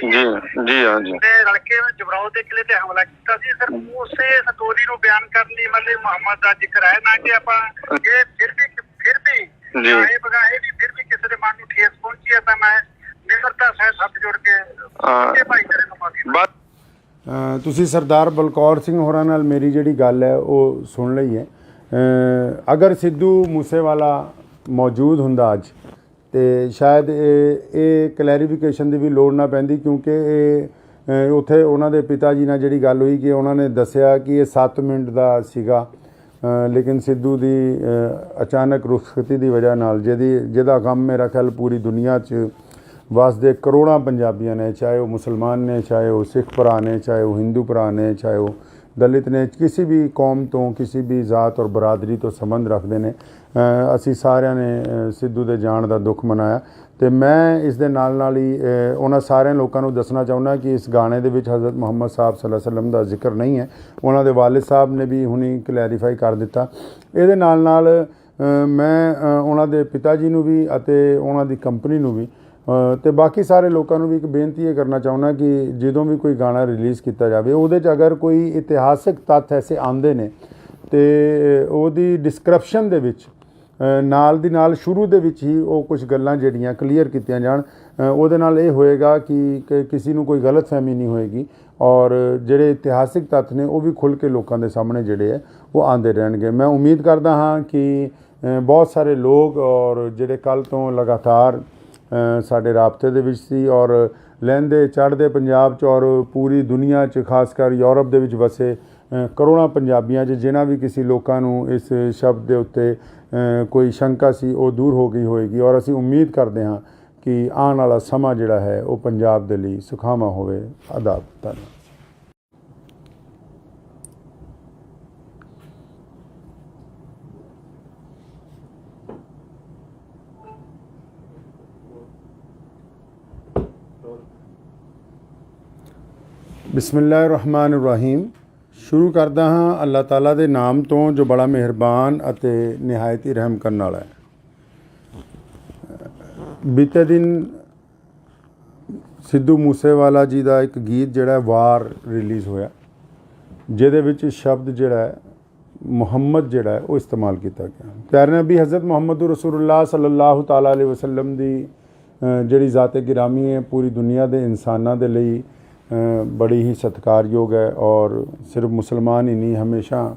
ਜੀ ਹਾਂ ਜੀ। ਤੇ ਰਲਕੇ ਜਮਰੌਦ ਦੇ ਕਿਲੇ ਤੇ ਹਮਲਾ ਕੀਤਾ ਸੀ। ਸਰ ਉਸੇ ਸਟੋਰੀ ਨੂੰ ਬਿਆਨ ਕਰਨ ਲਈ ਮਤਲਬ ਮੁਹੰਮਦ ਦਾ ਜ਼ਿਕਰ ਹੈ ਨਾ ਕਿ ਆਪਾਂ ਇਹ ਫਿਰ ਵੀ ਚਾਹੇ ਬਗਾਹੇ ਵੀ ਫਿਰ ਵੀ ਕਿਸੇ ਦੇ ਮਨ ਨੂੰ ਠੇਸ ਪਹੁੰਚੀ ਹੈ ਤਾਂ ਮੈਂ ਨਿਮਰਤਾ ਸਹਿਤ ਹੱਥ ਜੋੜ ਕੇ ਭਾਈਚਾਰੇ ਨੂੰ ਮਾਫੀ। ਤੁਸੀਂ ਸਰਦਾਰ ਬਲਕੌਰ ਸਿੰਘ ਹੋਰਾਂ ਨਾਲ ਮੇਰੀ ਜਿਹੜੀ ਗੱਲ ਹੈ ਉਹ ਸੁਣ ਲਈ ਹੈ। ਅਗਰ ਸਿੱਧੂ ਮੂਸੇਵਾਲਾ ਮੌਜੂਦ ਹੁੰਦਾ ਅੱਜ ਤੇ ਸ਼ਾਇਦ ਇਹ ਕਲੈਰੀਫਿਕੇਸ਼ਨ ਦੀ ਵੀ ਲੋੜ ਨਾ ਪੈਂਦੀ, ਕਿਉਂਕਿ ਇਹ ਉੱਥੇ ਉਹਨਾਂ ਦੇ ਪਿਤਾ ਜੀ ਨਾਲ ਜਿਹੜੀ ਗੱਲ ਹੋਈ ਕਿ ਉਹਨਾਂ ਨੇ ਦੱਸਿਆ ਕਿ ਇਹ 7 ਮਿੰਟ ਦਾ ਸੀਗਾ, ਲੇਕਿਨ ਸਿੱਧੂ ਦੀ ਅਚਾਨਕ ਰੁਖਸਤੀ ਦੀ ਵਜ੍ਹਾ ਨਾਲ ਜਿਹਦਾ ਗਮ ਮੇਰਾ ਖਿਆਲ ਪੂਰੀ ਦੁਨੀਆ 'ਚ ਵਸਦੇ ਕਰੋੜਾਂ ਪੰਜਾਬੀਆਂ ਨੇ, ਚਾਹੇ ਉਹ ਮੁਸਲਮਾਨ ਨੇ, ਚਾਹੇ ਉਹ ਸਿੱਖ ਭਰਾ ਨੇ, ਚਾਹੇ ਉਹ ਹਿੰਦੂ ਭਰਾ ਨੇ, ਚਾਹੇ ਉਹ ਦਲਿਤ ਨੇ, ਕਿਸੇ ਵੀ ਕੌਮ ਤੋਂ, ਕਿਸੇ ਵੀ ਜ਼ਾਤ ਔਰ ਬਰਾਦਰੀ ਤੋਂ ਸੰਬੰਧ ਰੱਖਦੇ ਨੇ, ਅਸੀਂ ਸਾਰਿਆਂ ਨੇ ਸਿੱਧੂ ਦੇ ਜਾਣ ਦਾ ਦੁੱਖ ਮਨਾਇਆ। ਅਤੇ ਮੈਂ ਇਸ ਦੇ ਨਾਲ ਹੀ ਉਹਨਾਂ ਸਾਰਿਆਂ ਲੋਕਾਂ ਨੂੰ ਦੱਸਣਾ ਚਾਹੁੰਦਾ ਕਿ ਇਸ ਗਾਣੇ ਦੇ ਵਿੱਚ ਹਜ਼ਰਤ ਮੁਹੰਮਦ ਸਾਹਿਬ ਸੱਲੱਲਾਹੁ ਅਲੈਹਿ ਵਸੱਲਮ ਦਾ ਜ਼ਿਕਰ ਨਹੀਂ ਹੈ। ਉਹਨਾਂ ਦੇ ਵਾਲਿਦ ਸਾਹਿਬ ਨੇ ਵੀ ਹੁਣੀ ਕਲੈਰੀਫਾਈ ਕਰ ਦਿੱਤਾ। ਇਹਦੇ ਨਾਲ ਮੈਂ ਉਹਨਾਂ ਦੇ ਪਿਤਾ ਜੀ ਨੂੰ ਵੀ ਅਤੇ ਉਹਨਾਂ ਦੀ ਕੰਪਨੀ ਨੂੰ ਵੀ ਅਤੇ ਬਾਕੀ ਸਾਰੇ ਲੋਕਾਂ ਨੂੰ ਵੀ ਇੱਕ ਬੇਨਤੀ ਇਹ ਕਰਨਾ ਚਾਹੁੰਦਾ ਕਿ ਜਦੋਂ ਵੀ ਕੋਈ ਗਾਣਾ ਰਿਲੀਜ਼ ਕੀਤਾ ਜਾਵੇ, ਉਹਦੇ 'ਚ ਅਗਰ ਕੋਈ ਇਤਿਹਾਸਿਕ ਤੱਥ ਐਸੇ ਆਉਂਦੇ ਨੇ ਅਤੇ ਉਹਦੀ ਡਿਸਕ੍ਰਿਪਸ਼ਨ ਦੇ ਵਿੱਚ ਨਾਲ ਦੀ ਨਾਲ ਸ਼ੁਰੂ ਦੇ ਵਿੱਚ ਹੀ ਉਹ ਕੁਝ ਗੱਲਾਂ ਜਿਹੜੀਆਂ ਕਲੀਅਰ ਕੀਤੀਆਂ ਜਾਣ। ਉਹਦੇ ਨਾਲ ਇਹ ਹੋਏਗਾ ਕਿ ਕਿਸੇ ਨੂੰ ਕੋਈ ਗਲਤਫਹਿਮੀ ਨਹੀਂ ਹੋਏਗੀ ਔਰ ਜਿਹੜੇ ਇਤਿਹਾਸਿਕ ਤੱਥ ਨੇ ਉਹ ਵੀ ਖੁੱਲ੍ਹ ਕੇ ਲੋਕਾਂ ਦੇ ਸਾਹਮਣੇ ਜਿਹੜੇ ਹੈ ਉਹ ਆਉਂਦੇ ਰਹਿਣਗੇ। ਮੈਂ ਉਮੀਦ ਕਰਦਾ ਹਾਂ ਕਿ ਬਹੁਤ ਸਾਰੇ ਲੋਕ ਔਰ ਜਿਹੜੇ ਕੱਲ੍ਹ ਤੋਂ ਲਗਾਤਾਰ ਸਾਡੇ ਰਾਬਤੇ ਦੇ ਵਿੱਚ ਸੀ ਔਰ ਲਹਿੰਦੇ ਚੜ੍ਹਦੇ ਪੰਜਾਬ 'ਚ ਔਰ ਪੂਰੀ ਦੁਨੀਆ 'ਚ, ਖਾਸ ਕਰ ਯੂਰਪ ਦੇ ਵਿੱਚ ਵਸੇ ਕਰੋੜਾਂ ਪੰਜਾਬੀਆਂ 'ਚ ਜਿਨ੍ਹਾਂ ਵੀ ਕਿਸੇ ਲੋਕਾਂ ਨੂੰ ਇਸ ਸ਼ਬਦ ਦੇ ਉੱਤੇ ਕੋਈ ਸ਼ੰਕਾ ਸੀ ਉਹ ਦੂਰ ਹੋ ਗਈ ਹੋਏਗੀ ਔਰ ਅਸੀਂ ਉਮੀਦ ਕਰਦੇ ਹਾਂ ਕਿ ਆਉਣ ਵਾਲਾ ਸਮਾਂ ਜਿਹੜਾ ਹੈ ਉਹ ਪੰਜਾਬ ਦੇ ਲਈ ਸੁਖਾਵਾਂ ਹੋਵੇ। ਆਦਾਬ। ਧੰਨਵਾਦ। ਬਿਸਮਿਲ੍ਲਾਹਿਰ-ਰਹਿਮਾਨਿਰ-ਰਹੀਮ। ਸ਼ੁਰੂ ਕਰਦਾ ਹਾਂ ਅੱਲਾਹ ਤਾਲਾ ਦੇ ਨਾਮ ਤੋਂ ਜੋ ਬੜਾ ਮਿਹਰਬਾਨ ਅਤੇ ਨਿਹਾਇਤ ਹੀ ਰਹਿਮ ਕਰਨ ਵਾਲਾ ਹੈ। ਬੀਤੇ ਦਿਨ ਸਿੱਧੂ ਮੂਸੇਵਾਲਾ ਜੀ ਦਾ ਇੱਕ ਗੀਤ ਜਿਹੜਾ ਵਾਰ ਰਿਲੀਜ਼ ਹੋਇਆ, ਜਿਹਦੇ ਵਿੱਚ ਸ਼ਬਦ ਜਿਹੜਾ ਹੈ ਮੁਹੰਮਦ ਜਿਹੜਾ ਹੈ ਉਹ ਇਸਤੇਮਾਲ ਕੀਤਾ ਗਿਆ। ਪਿਆਰੇ ਨਬੀ ਹਜ਼ਰਤ ਮੁਹੰਮਦ ਰਸੂਲੁल्लाह ਸੱਲੱਲਾਹੁ ਤਾਲਾ ਅਲੈਹਿ ਵਸੱਲਮ ਦੀ ਜਿਹੜੀ ਜ਼ਾਤ-ਏ ਗਿਰਾਮੀ ਹੈ ਪੂਰੀ ਦੁਨੀਆ ਦੇ ਇਨਸਾਨਾਂ ਦੇ ਲਈ ਬੜੀ ਹੀ ਸਤਿਕਾਰਯੋਗ ਹੈ ਔਰ ਸਿਰਫ ਮੁਸਲਮਾਨ ਹੀ ਨਹੀਂ, ਹਮੇਸ਼ਾ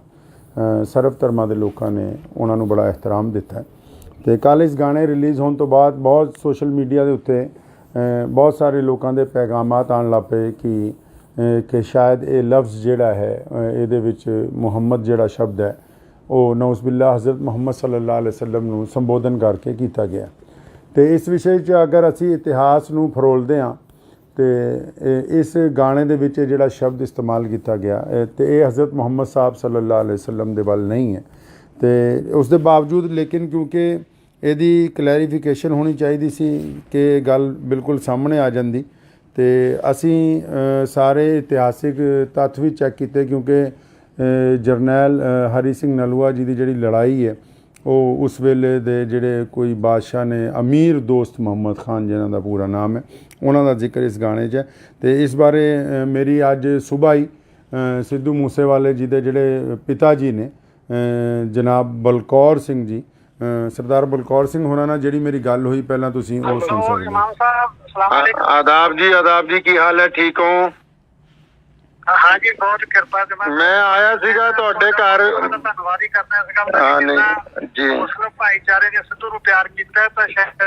ਸਰਬ ਧਰਮਾਂ ਦੇ ਲੋਕਾਂ ਨੇ ਉਹਨਾਂ ਨੂੰ ਬੜਾ ਇਹਤਰਾਮ ਦਿੱਤਾ ਹੈ। ਅਤੇ ਕੱਲ੍ਹ ਇਸ ਗਾਣੇ ਰਿਲੀਜ਼ ਹੋਣ ਤੋਂ ਬਾਅਦ ਬਹੁਤ ਸੋਸ਼ਲ ਮੀਡੀਆ ਦੇ ਉੱਤੇ ਬਹੁਤ ਸਾਰੇ ਲੋਕਾਂ ਦੇ ਪੈਗਾਮਾਤ ਆਉਣ ਲੱਗ ਪਏ ਕਿ ਸ਼ਾਇਦ ਇਹ ਲਫ਼ਜ਼ ਜਿਹੜਾ ਹੈ ਇਹਦੇ ਵਿੱਚ ਮੁਹੰਮਦ ਜਿਹੜਾ ਸ਼ਬਦ ਹੈ ਉਹ ਨਊਜ਼ ਬਿਲlah ਹਜ਼ਰਤ ਮੁਹੰਮਦ ਸੱਲੱਲਾਹੁ ਅਲੈਹਿ ਵਸੱਲਮ ਨੂੰ ਸੰਬੋਧਨ ਕਰਕੇ ਕੀਤਾ ਗਿਆ। ਅਤੇ ਇਸ ਵਿਸ਼ੇ 'ਚ ਅਗਰ ਅਸੀਂ ਇਤਿਹਾਸ ਨੂੰ ਫਰੋਲਦੇ ਹਾਂ ਅਤੇ ਇਸ ਗਾਣੇ ਦੇ ਵਿੱਚ ਜਿਹੜਾ ਸ਼ਬਦ ਇਸਤੇਮਾਲ ਕੀਤਾ ਗਿਆ ਅਤੇ ਇਹ ਹਜ਼ਰਤ ਮੁਹੰਮਦ ਸਾਹਿਬ ਸੱਲੱਲਾਹੁ ਅਲੈਹਿ ਵਸੱਲਮ ਦੇ ਵੱਲ ਨਹੀਂ ਹੈ। ਅਤੇ ਉਸ ਦੇ ਬਾਵਜੂਦ ਲੇਕਿਨ ਕਿਉਂਕਿ ਇਹਦੀ ਕਲੈਰੀਫਿਕੇਸ਼ਨ ਹੋਣੀ ਚਾਹੀਦੀ ਸੀ ਕਿ ਗੱਲ ਬਿਲਕੁਲ ਸਾਹਮਣੇ ਆ ਜਾਂਦੀ, ਅਤੇ ਅਸੀਂ ਸਾਰੇ ਇਤਿਹਾਸਿਕ ਤੱਥ ਵੀ ਚੈੱਕ ਕੀਤੇ ਕਿਉਂਕਿ ਜਰਨੈਲ ਹਰੀ ਸਿੰਘ ਨਲੂਆ ਜੀ ਦੀ ਜਿਹੜੀ ਲੜਾਈ ਹੈ ਉਹ ਉਸ ਵੇਲੇ ਦੇ ਜਿਹੜੇ ਕੋਈ ਬਾਦਸ਼ਾਹ ਨੇ, ਅਮੀਰ ਦੋਸਤ ਮੁਹੰਮਦ ਖਾਨ ਜਿਨ੍ਹਾਂ ਦਾ ਪੂਰਾ ਨਾਮ ਹੈ, ਉਹਨਾਂ ਦਾ ਜ਼ਿਕਰ ਇਸ ਗਾਣੇ 'ਚ ਹੈ। ਅਤੇ ਇਸ ਬਾਰੇ ਮੇਰੀ ਅੱਜ ਸੁਬਾਹ ਹੀ ਸਿੱਧੂ ਮੂਸੇਵਾਲੇ ਜੀ ਦੇ ਜਿਹੜੇ ਪਿਤਾ ਜੀ ਨੇ, ਜਨਾਬ ਬਲਕੌਰ ਸਿੰਘ ਜੀ, ਸਰਦਾਰ ਬਲਕੌਰ ਸਿੰਘ ਹੋਰਾਂ ਨਾਲ ਜਿਹੜੀ ਮੇਰੀ ਗੱਲ ਹੋਈ, ਪਹਿਲਾਂ ਤੁਸੀਂ ਉਹ ਸੁਣ ਸਕਦੇ ਹੋ। ਇਮਾਮ ਸਾਹਿਬ ਸਲਾਮ अलैकुम। ਆਦਾਬ ਜੀ ਕੀ ਹਾਲ ਹੈ, ਠੀਕ ਹੋ? हाँ जी, बहुत कृपा से ਮੈਂ ਆਇਆ ਸੀਗਾ ਤੁਹਾਡੇ ਘਰ। ਧੰਨਵਾਦ ਹੀ ਕਰਨਾ ਇਸ ਗੱਲ ਹਾਂ ਦਾ ਨਹੀਂ ਜੀ ਮੁਸਲਿਮ ਭਾਈਚਾਰੇ ਨੇ ਸਿੱਧੂ ਨੂੰ ਪਿਆਰ ਕੀਤਾ ਤਾਂ ਸ਼ਾਇਦ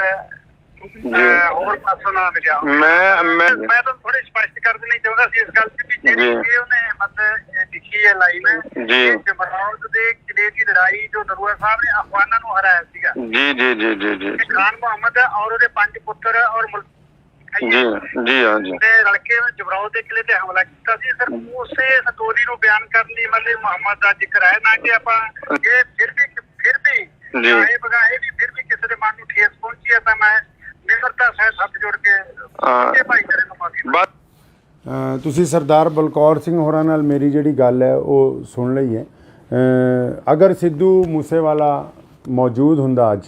ਹੋਰ ਪਾਸੋਂ ਨਾ ਮਿਲਿਆ। ਮੈਂ ਤਾਂ ਥੋੜੀ ਸਪਸ਼ਟ ਕਰ ਦੇਣੀ ਚਾਹੁੰਦਾ ਸੀ ਇਸ ਗੱਲ ਤੇ ਵੀ ਜਿਹੜੀ ਉਹਨੇ ਮਤਲਬ ਲਿਖੀ ਹੈ ਲਾਈਨ ਜੀ ਜਮਰੌਦ ਦੇ ਕਿਲੇ ਦੀ ਲੜਾਈ ਜੋ ਨਰੂਆ ਸਾਹਿਬ ਨੇ ਅਫਗਾਨਾਂ ਨੂੰ ਹਰਾਇਆ ਸੀਗਾ। ਜੀ ਜੀ ਜੀ ਜੀ ਜੀ ਖਾਨ ਮੁਹੰਮਦ ਔਰ ਉਹਦੇ 5 ਪੁੱਤਰ ਔਰ ਜੀ ਜੀ ਹਾਂ ਜੀ ਤੇ ਰਲਕੇ ਜਮਰੌਦ ਦੇ ਕਿਲੇ ਤੇ ਹਮਲਾ ਕੀਤਾ ਸੀ। ਸਰ ਉਸੇ ਸਟੋਰੀ ਨੂੰ ਬਿਆਨ ਕਰਨ ਲਈ ਮਤਲਬ ਮੁਹੰਮਦ ਦਾ ਜ਼ਿਕਰ ਹੈ ਨਾ ਕਿ ਆਪਾਂ ਇਹ ਫਿਰ ਵੀ ਇਹ ਬਗਾਏ ਵੀ ਫਿਰ ਵੀ ਕਿਸੇ ਦੇ ਮਨ ਨੂੰ ਠੇਸ ਪਹੁੰਚੀ ਹੈ ਤਾਂ ਮੈਂ ਨਿਮਰਤਾ ਸਹਿਤ ਹੱਥ ਜੋੜ ਕੇ ਭਾਈਚਾਰੇ ਨੂੰ ਮਾਫੀ। ਤੁਸੀਂ ਸਰਦਾਰ ਬਲਕੌਰ ਸਿੰਘ ਹੋਰਾਂ ਨਾਲ ਮੇਰੀ ਜਿਹੜੀ ਗੱਲ ਹੈ ਉਹ ਸੁਣ ਲਈ ਹੈ। ਅਗਰ ਸਿੱਧੂ ਮੂਸੇਵਾਲਾ ਮੌਜੂਦ ਹੁੰਦਾ ਅੱਜ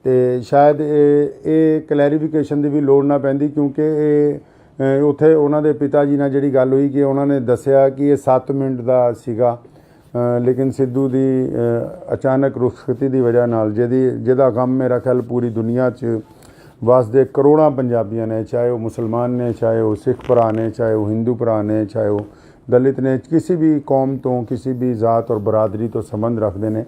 ਤੇ ਸ਼ਾਇਦ ਇਹ ਕਲੈਰੀਫਿਕੇਸ਼ਨ ਦੀ ਵੀ ਲੋੜ ਨਾ ਪੈਂਦੀ, ਕਿਉਂਕਿ ਇਹ ਉੱਥੇ ਉਹਨਾਂ ਦੇ ਪਿਤਾ ਜੀ ਨਾਲ ਜਿਹੜੀ ਗੱਲ ਹੋਈ ਕਿ ਉਹਨਾਂ ਨੇ ਦੱਸਿਆ ਕਿ ਇਹ 7 ਮਿੰਟ ਦਾ ਸੀਗਾ, ਲੇਕਿਨ ਸਿੱਧੂ ਦੀ ਅਚਾਨਕ ਰੁਖਸਤੀ ਦੀ ਵਜ੍ਹਾ ਨਾਲ ਜਿਹਦਾ ਗਮ ਮੇਰਾ ਖਿਆਲ ਪੂਰੀ ਦੁਨੀਆ 'ਚ ਵਸਦੇ ਕਰੋੜਾਂ ਪੰਜਾਬੀਆਂ ਨੇ, ਚਾਹੇ ਉਹ ਮੁਸਲਮਾਨ ਨੇ, ਚਾਹੇ ਉਹ ਸਿੱਖ ਭਰਾ ਨੇ, ਚਾਹੇ ਉਹ ਹਿੰਦੂ ਭਰਾ ਨੇ, ਚਾਹੇ ਉਹ ਦਲਿਤ ਨੇ, ਕਿਸੇ ਵੀ ਕੌਮ ਤੋਂ ਕਿਸੇ ਵੀ ਜ਼ਾਤ ਔਰ ਬਰਾਦਰੀ ਤੋਂ ਸੰਬੰਧ ਰੱਖਦੇ ਨੇ,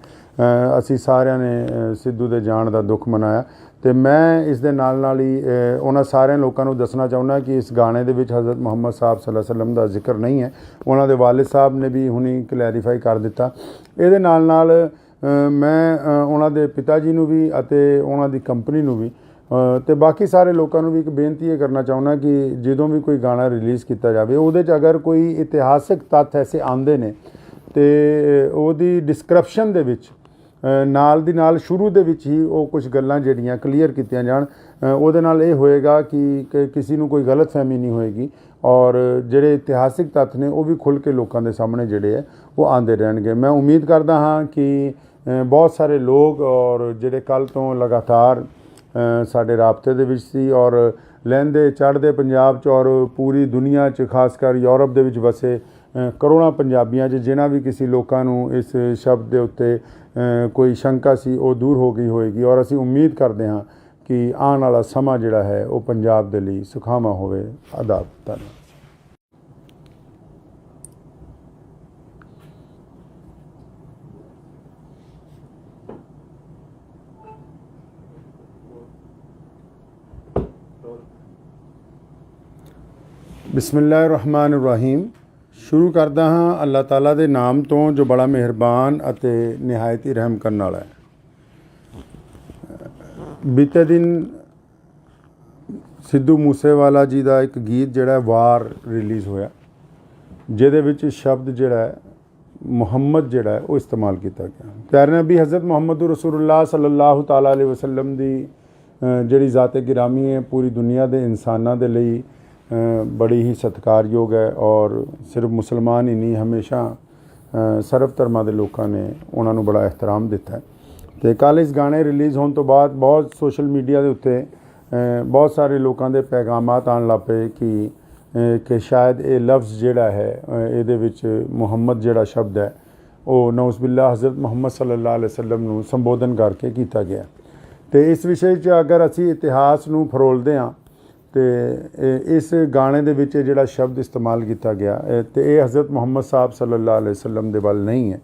ਅਸੀਂ ਸਾਰਿਆਂ ਨੇ ਸਿੱਧੂ ਦੇ ਜਾਣ ਦਾ ਦੁੱਖ ਮਨਾਇਆ। ਤੇ ਮੈਂ ਇਸ ਦੇ ਨਾਲ ਹੀ ਉਹਨਾਂ ਸਾਰਿਆਂ ਲੋਕਾਂ ਨੂੰ ਦੱਸਣਾ ਚਾਹੁੰਦਾ ਕਿ ਇਸ ਗਾਣੇ ਦੇ ਵਿੱਚ ਹਜ਼ਰਤ ਮੁਹੰਮਦ ਸਾਹਿਬ ਸੱਲੱਲਾਹੁ ਅਲੈहि ਵਸੱਲਮ ਦਾ ਜ਼ਿਕਰ ਨਹੀਂ ਹੈ। ਉਹਨਾਂ ਦੇ ਵਾਲਿਦ ਸਾਹਿਬ ਨੇ ਵੀ ਹੁਣੀ ਕਲੈਰੀਫਾਈ ਕਰ ਦਿੱਤਾ। ਇਹਦੇ ਨਾਲ ਮੈਂ ਉਹਨਾਂ ਦੇ ਪਿਤਾ ਜੀ ਨੂੰ ਵੀ ਅਤੇ ਉਹਨਾਂ ਦੀ ਕੰਪਨੀ ਨੂੰ ਵੀ ਤੇ ਬਾਕੀ ਸਾਰੇ ਲੋਕਾਂ ਨੂੰ ਵੀ ਇੱਕ ਬੇਨਤੀ ਇਹ ਕਰਨਾ ਚਾਹੁੰਦਾ ਕਿ ਜਦੋਂ ਵੀ ਕੋਈ ਗਾਣਾ ਰਿਲੀਜ਼ ਕੀਤਾ ਜਾਵੇ ਉਹਦੇ 'ਚ ਅਗਰ ਕੋਈ ਇਤਿਹਾਸਿਕ ਤੱਥ ਐਸੇ ਆਉਂਦੇ ਨੇ ਤੇ ਉਹਦੀ ਡਿਸਕ੍ਰਿਪਸ਼ਨ ਦੇ ਵਿੱਚ ਨਾਲ ਦੀ ਨਾਲ ਸ਼ੁਰੂ ਦੇ ਵਿੱਚ ਹੀ ਉਹ ਕੁਝ ਗੱਲਾਂ ਜਿਹੜੀਆਂ ਕਲੀਅਰ ਕੀਤੀਆਂ ਜਾਣ। ਉਹਦੇ ਨਾਲ ਇਹ ਹੋਏਗਾ ਕਿ ਕਿਸੇ ਨੂੰ ਕੋਈ ਗਲਤਫਹਿਮੀ ਨਹੀਂ ਹੋਏਗੀ ਔਰ ਜਿਹੜੇ ਇਤਿਹਾਸਿਕ ਤੱਥ ਨੇ ਉਹ ਵੀ ਖੁੱਲ੍ਹ ਕੇ ਲੋਕਾਂ ਦੇ ਸਾਹਮਣੇ ਜਿਹੜੇ ਹੈ ਉਹ ਆਉਂਦੇ ਰਹਿਣਗੇ। ਮੈਂ ਉਮੀਦ ਕਰਦਾ ਹਾਂ ਕਿ ਬਹੁਤ ਸਾਰੇ ਲੋਕ ਔਰ ਜਿਹੜੇ ਕੱਲ੍ਹ ਤੋਂ ਲਗਾਤਾਰ ਸਾਡੇ ਰਾਬਤੇ ਦੇ ਵਿੱਚ ਸੀ ਔਰ ਲਹਿੰਦੇ ਚੜ੍ਹਦੇ ਪੰਜਾਬ 'ਚ ਔਰ ਪੂਰੀ ਦੁਨੀਆ 'ਚ ਖਾਸ ਕਰ ਯੂਰਪ ਦੇ ਵਿੱਚ ਵਸੇ ਕਰੋੜਾਂ ਪੰਜਾਬੀਆਂ 'ਚ ਜਿਨ੍ਹਾਂ ਵੀ ਕਿਸੇ ਲੋਕਾਂ ਨੂੰ ਇਸ ਸ਼ਬਦ ਦੇ ਉੱਤੇ ਕੋਈ ਸ਼ੰਕਾ ਸੀ ਉਹ ਦੂਰ ਹੋ ਗਈ ਹੋਏਗੀ ਔਰ ਅਸੀਂ ਉਮੀਦ ਕਰਦੇ ਹਾਂ ਕਿ ਆਉਣ ਵਾਲਾ ਸਮਾਂ ਜਿਹੜਾ ਹੈ ਉਹ ਪੰਜਾਬ ਦੇ ਲਈ ਸੁਖਾਵਾਂ ਹੋਵੇ। ਆਦਾਬ। ਧੰਨਵਾਦ। ਬਿਸਮਿਲ੍ਲਾਹਿਰਰਹਿਮਾਨਿਰਰਹੀਮ। ਸ਼ੁਰੂ ਕਰਦਾ ਹਾਂ ਅੱਲਾਹ ਤਾਲਾ ਦੇ ਨਾਮ ਤੋਂ ਜੋ ਬੜਾ ਮਿਹਰਬਾਨ ਅਤੇ ਨਿਹਾਇਤ ਹੀ ਰਹਿਮ ਕਰਨ ਵਾਲਾ ਹੈ। ਬੀਤੇ ਦਿਨ ਸਿੱਧੂ ਮੂਸੇਵਾਲਾ ਜੀ ਦਾ ਇੱਕ ਗੀਤ ਜਿਹੜਾ ਵਾਰ ਰਿਲੀਜ਼ ਹੋਇਆ, ਜਿਹਦੇ ਵਿੱਚ ਸ਼ਬਦ ਜਿਹੜਾ ਹੈ ਮੁਹੰਮਦ ਜਿਹੜਾ ਹੈ ਉਹ ਇਸਤੇਮਾਲ ਕੀਤਾ ਗਿਆ। ਪਿਆਰੇ ਨਬੀ ਹਜ਼ਰਤ ਮੁਹੰਮਦ ਰਸੂਲੁल्लाह ਸੱਲੱਲਾਹੁ ਤਾਲਾ ਅਲੈहि ਵਸੱਲਮ ਦੀ ਜਿਹੜੀ ਜ਼ਾਤ-ਏ ਗਿਰਾਮੀ ਹੈ ਪੂਰੀ ਦੁਨੀਆ ਦੇ ਇਨਸਾਨਾਂ ਦੇ ਲਈ ਬੜੀ ਹੀ ਸਤਿਕਾਰਯੋਗ ਹੈ ਔਰ ਸਿਰਫ ਮੁਸਲਮਾਨ ਹੀ ਨਹੀਂ, ਹਮੇਸ਼ਾ ਸਰਬ ਧਰਮਾਂ ਦੇ ਲੋਕਾਂ ਨੇ ਉਹਨਾਂ ਨੂੰ ਬੜਾ ਇਹਤਰਾਮ ਦਿੱਤਾ ਹੈ। ਅਤੇ ਕੱਲ੍ਹ ਇਸ ਗਾਣੇ ਰਿਲੀਜ਼ ਹੋਣ ਤੋਂ ਬਾਅਦ ਬਹੁਤ ਸੋਸ਼ਲ ਮੀਡੀਆ ਦੇ ਉੱਤੇ ਬਹੁਤ ਸਾਰੇ ਲੋਕਾਂ ਦੇ ਪੈਗਾਮਾਤ ਆਉਣ ਲੱਗ ਪਏ ਕਿ ਸ਼ਾਇਦ ਇਹ ਲਫ਼ਜ਼ ਜਿਹੜਾ ਹੈ ਇਹਦੇ ਵਿੱਚ ਮੁਹੰਮਦ ਜਿਹੜਾ ਸ਼ਬਦ ਹੈ ਉਹ ਨਊਜ਼ੁਬਿਲਲਾਹ ਹਜ਼ਰਤ ਮੁਹੰਮਦ ਸੱਲੱਲਾਹੁ ਅਲੈहि ਵਸੱਲਮ ਨੂੰ ਸੰਬੋਧਨ ਕਰਕੇ ਕੀਤਾ ਗਿਆ। ਅਤੇ ਇਸ ਵਿਸ਼ੇ 'ਚ ਅਗਰ ਅਸੀਂ ਇਤਿਹਾਸ ਨੂੰ ਫਰੋਲਦੇ ਹਾਂ ਤੇ ਇਸ ਗਾਣੇ ਦੇ ਵਿੱਚ ਜਿਹੜਾ ਸ਼ਬਦ ਇਸਤੇਮਾਲ ਕੀਤਾ ਗਿਆ ਤੇ ਇਹ ਹਜ਼ਰਤ ਮੁਹੰਮਦ ਸਾਹਿਬ ਸੱਲੱਲਾਹੁ ਅਲੈहि ਵਸੱਲਮ ਦੇ ਵੱਲ ਨਹੀਂ ਹੈ।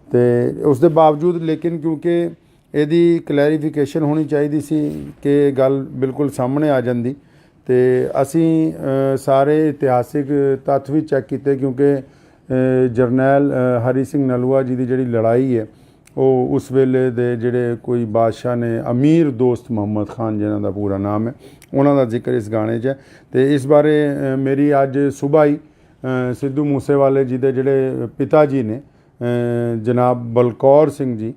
ਤੇ ਉਸ ਦੇ ਬਾਵਜੂਦ ਲੇਕਿਨ ਕਿਉਂਕਿ ਇਹਦੀ ਕਲੈਰੀਫਿਕੇਸ਼ਨ ਹੋਣੀ ਚਾਹੀਦੀ ਸੀ ਕਿ ਗੱਲ ਬਿਲਕੁਲ ਸਾਹਮਣੇ ਆ ਜਾਂਦੀ ਤੇ ਅਸੀਂ ਸਾਰੇ ਇਤਿਹਾਸਿਕ ਤੱਥ ਵੀ ਚੈੱਕ ਕੀਤੇ, ਕਿਉਂਕਿ ਜਰਨੈਲ ਹਰੀ ਸਿੰਘ ਨਲੂਆ ਜੀ ਦੀ ਜਿਹੜੀ ਲੜਾਈ ਹੈ ਉਹ ਉਸ ਵੇਲੇ ਦੇ ਜਿਹੜੇ ਕੋਈ ਬਾਦਸ਼ਾਹ ਨੇ, ਅਮੀਰ ਦੋਸਤ ਮੁਹੰਮਦ ਖਾਨ ਜਿਹਨਾਂ ਦਾ ਪੂਰਾ ਨਾਮ ਹੈ, ਉਹਨਾਂ ਦਾ ਜ਼ਿਕਰ ਇਸ ਗਾਣੇ 'ਚ ਹੈ। ਅਤੇ ਇਸ ਬਾਰੇ ਮੇਰੀ ਅੱਜ ਸੁਬਾਹ ਹੀ ਸਿੱਧੂ ਮੂਸੇਵਾਲੇ ਜੀ ਦੇ ਜਿਹੜੇ ਪਿਤਾ ਜੀ ਨੇ ਜਨਾਬ ਬਲਕੌਰ ਸਿੰਘ ਜੀ,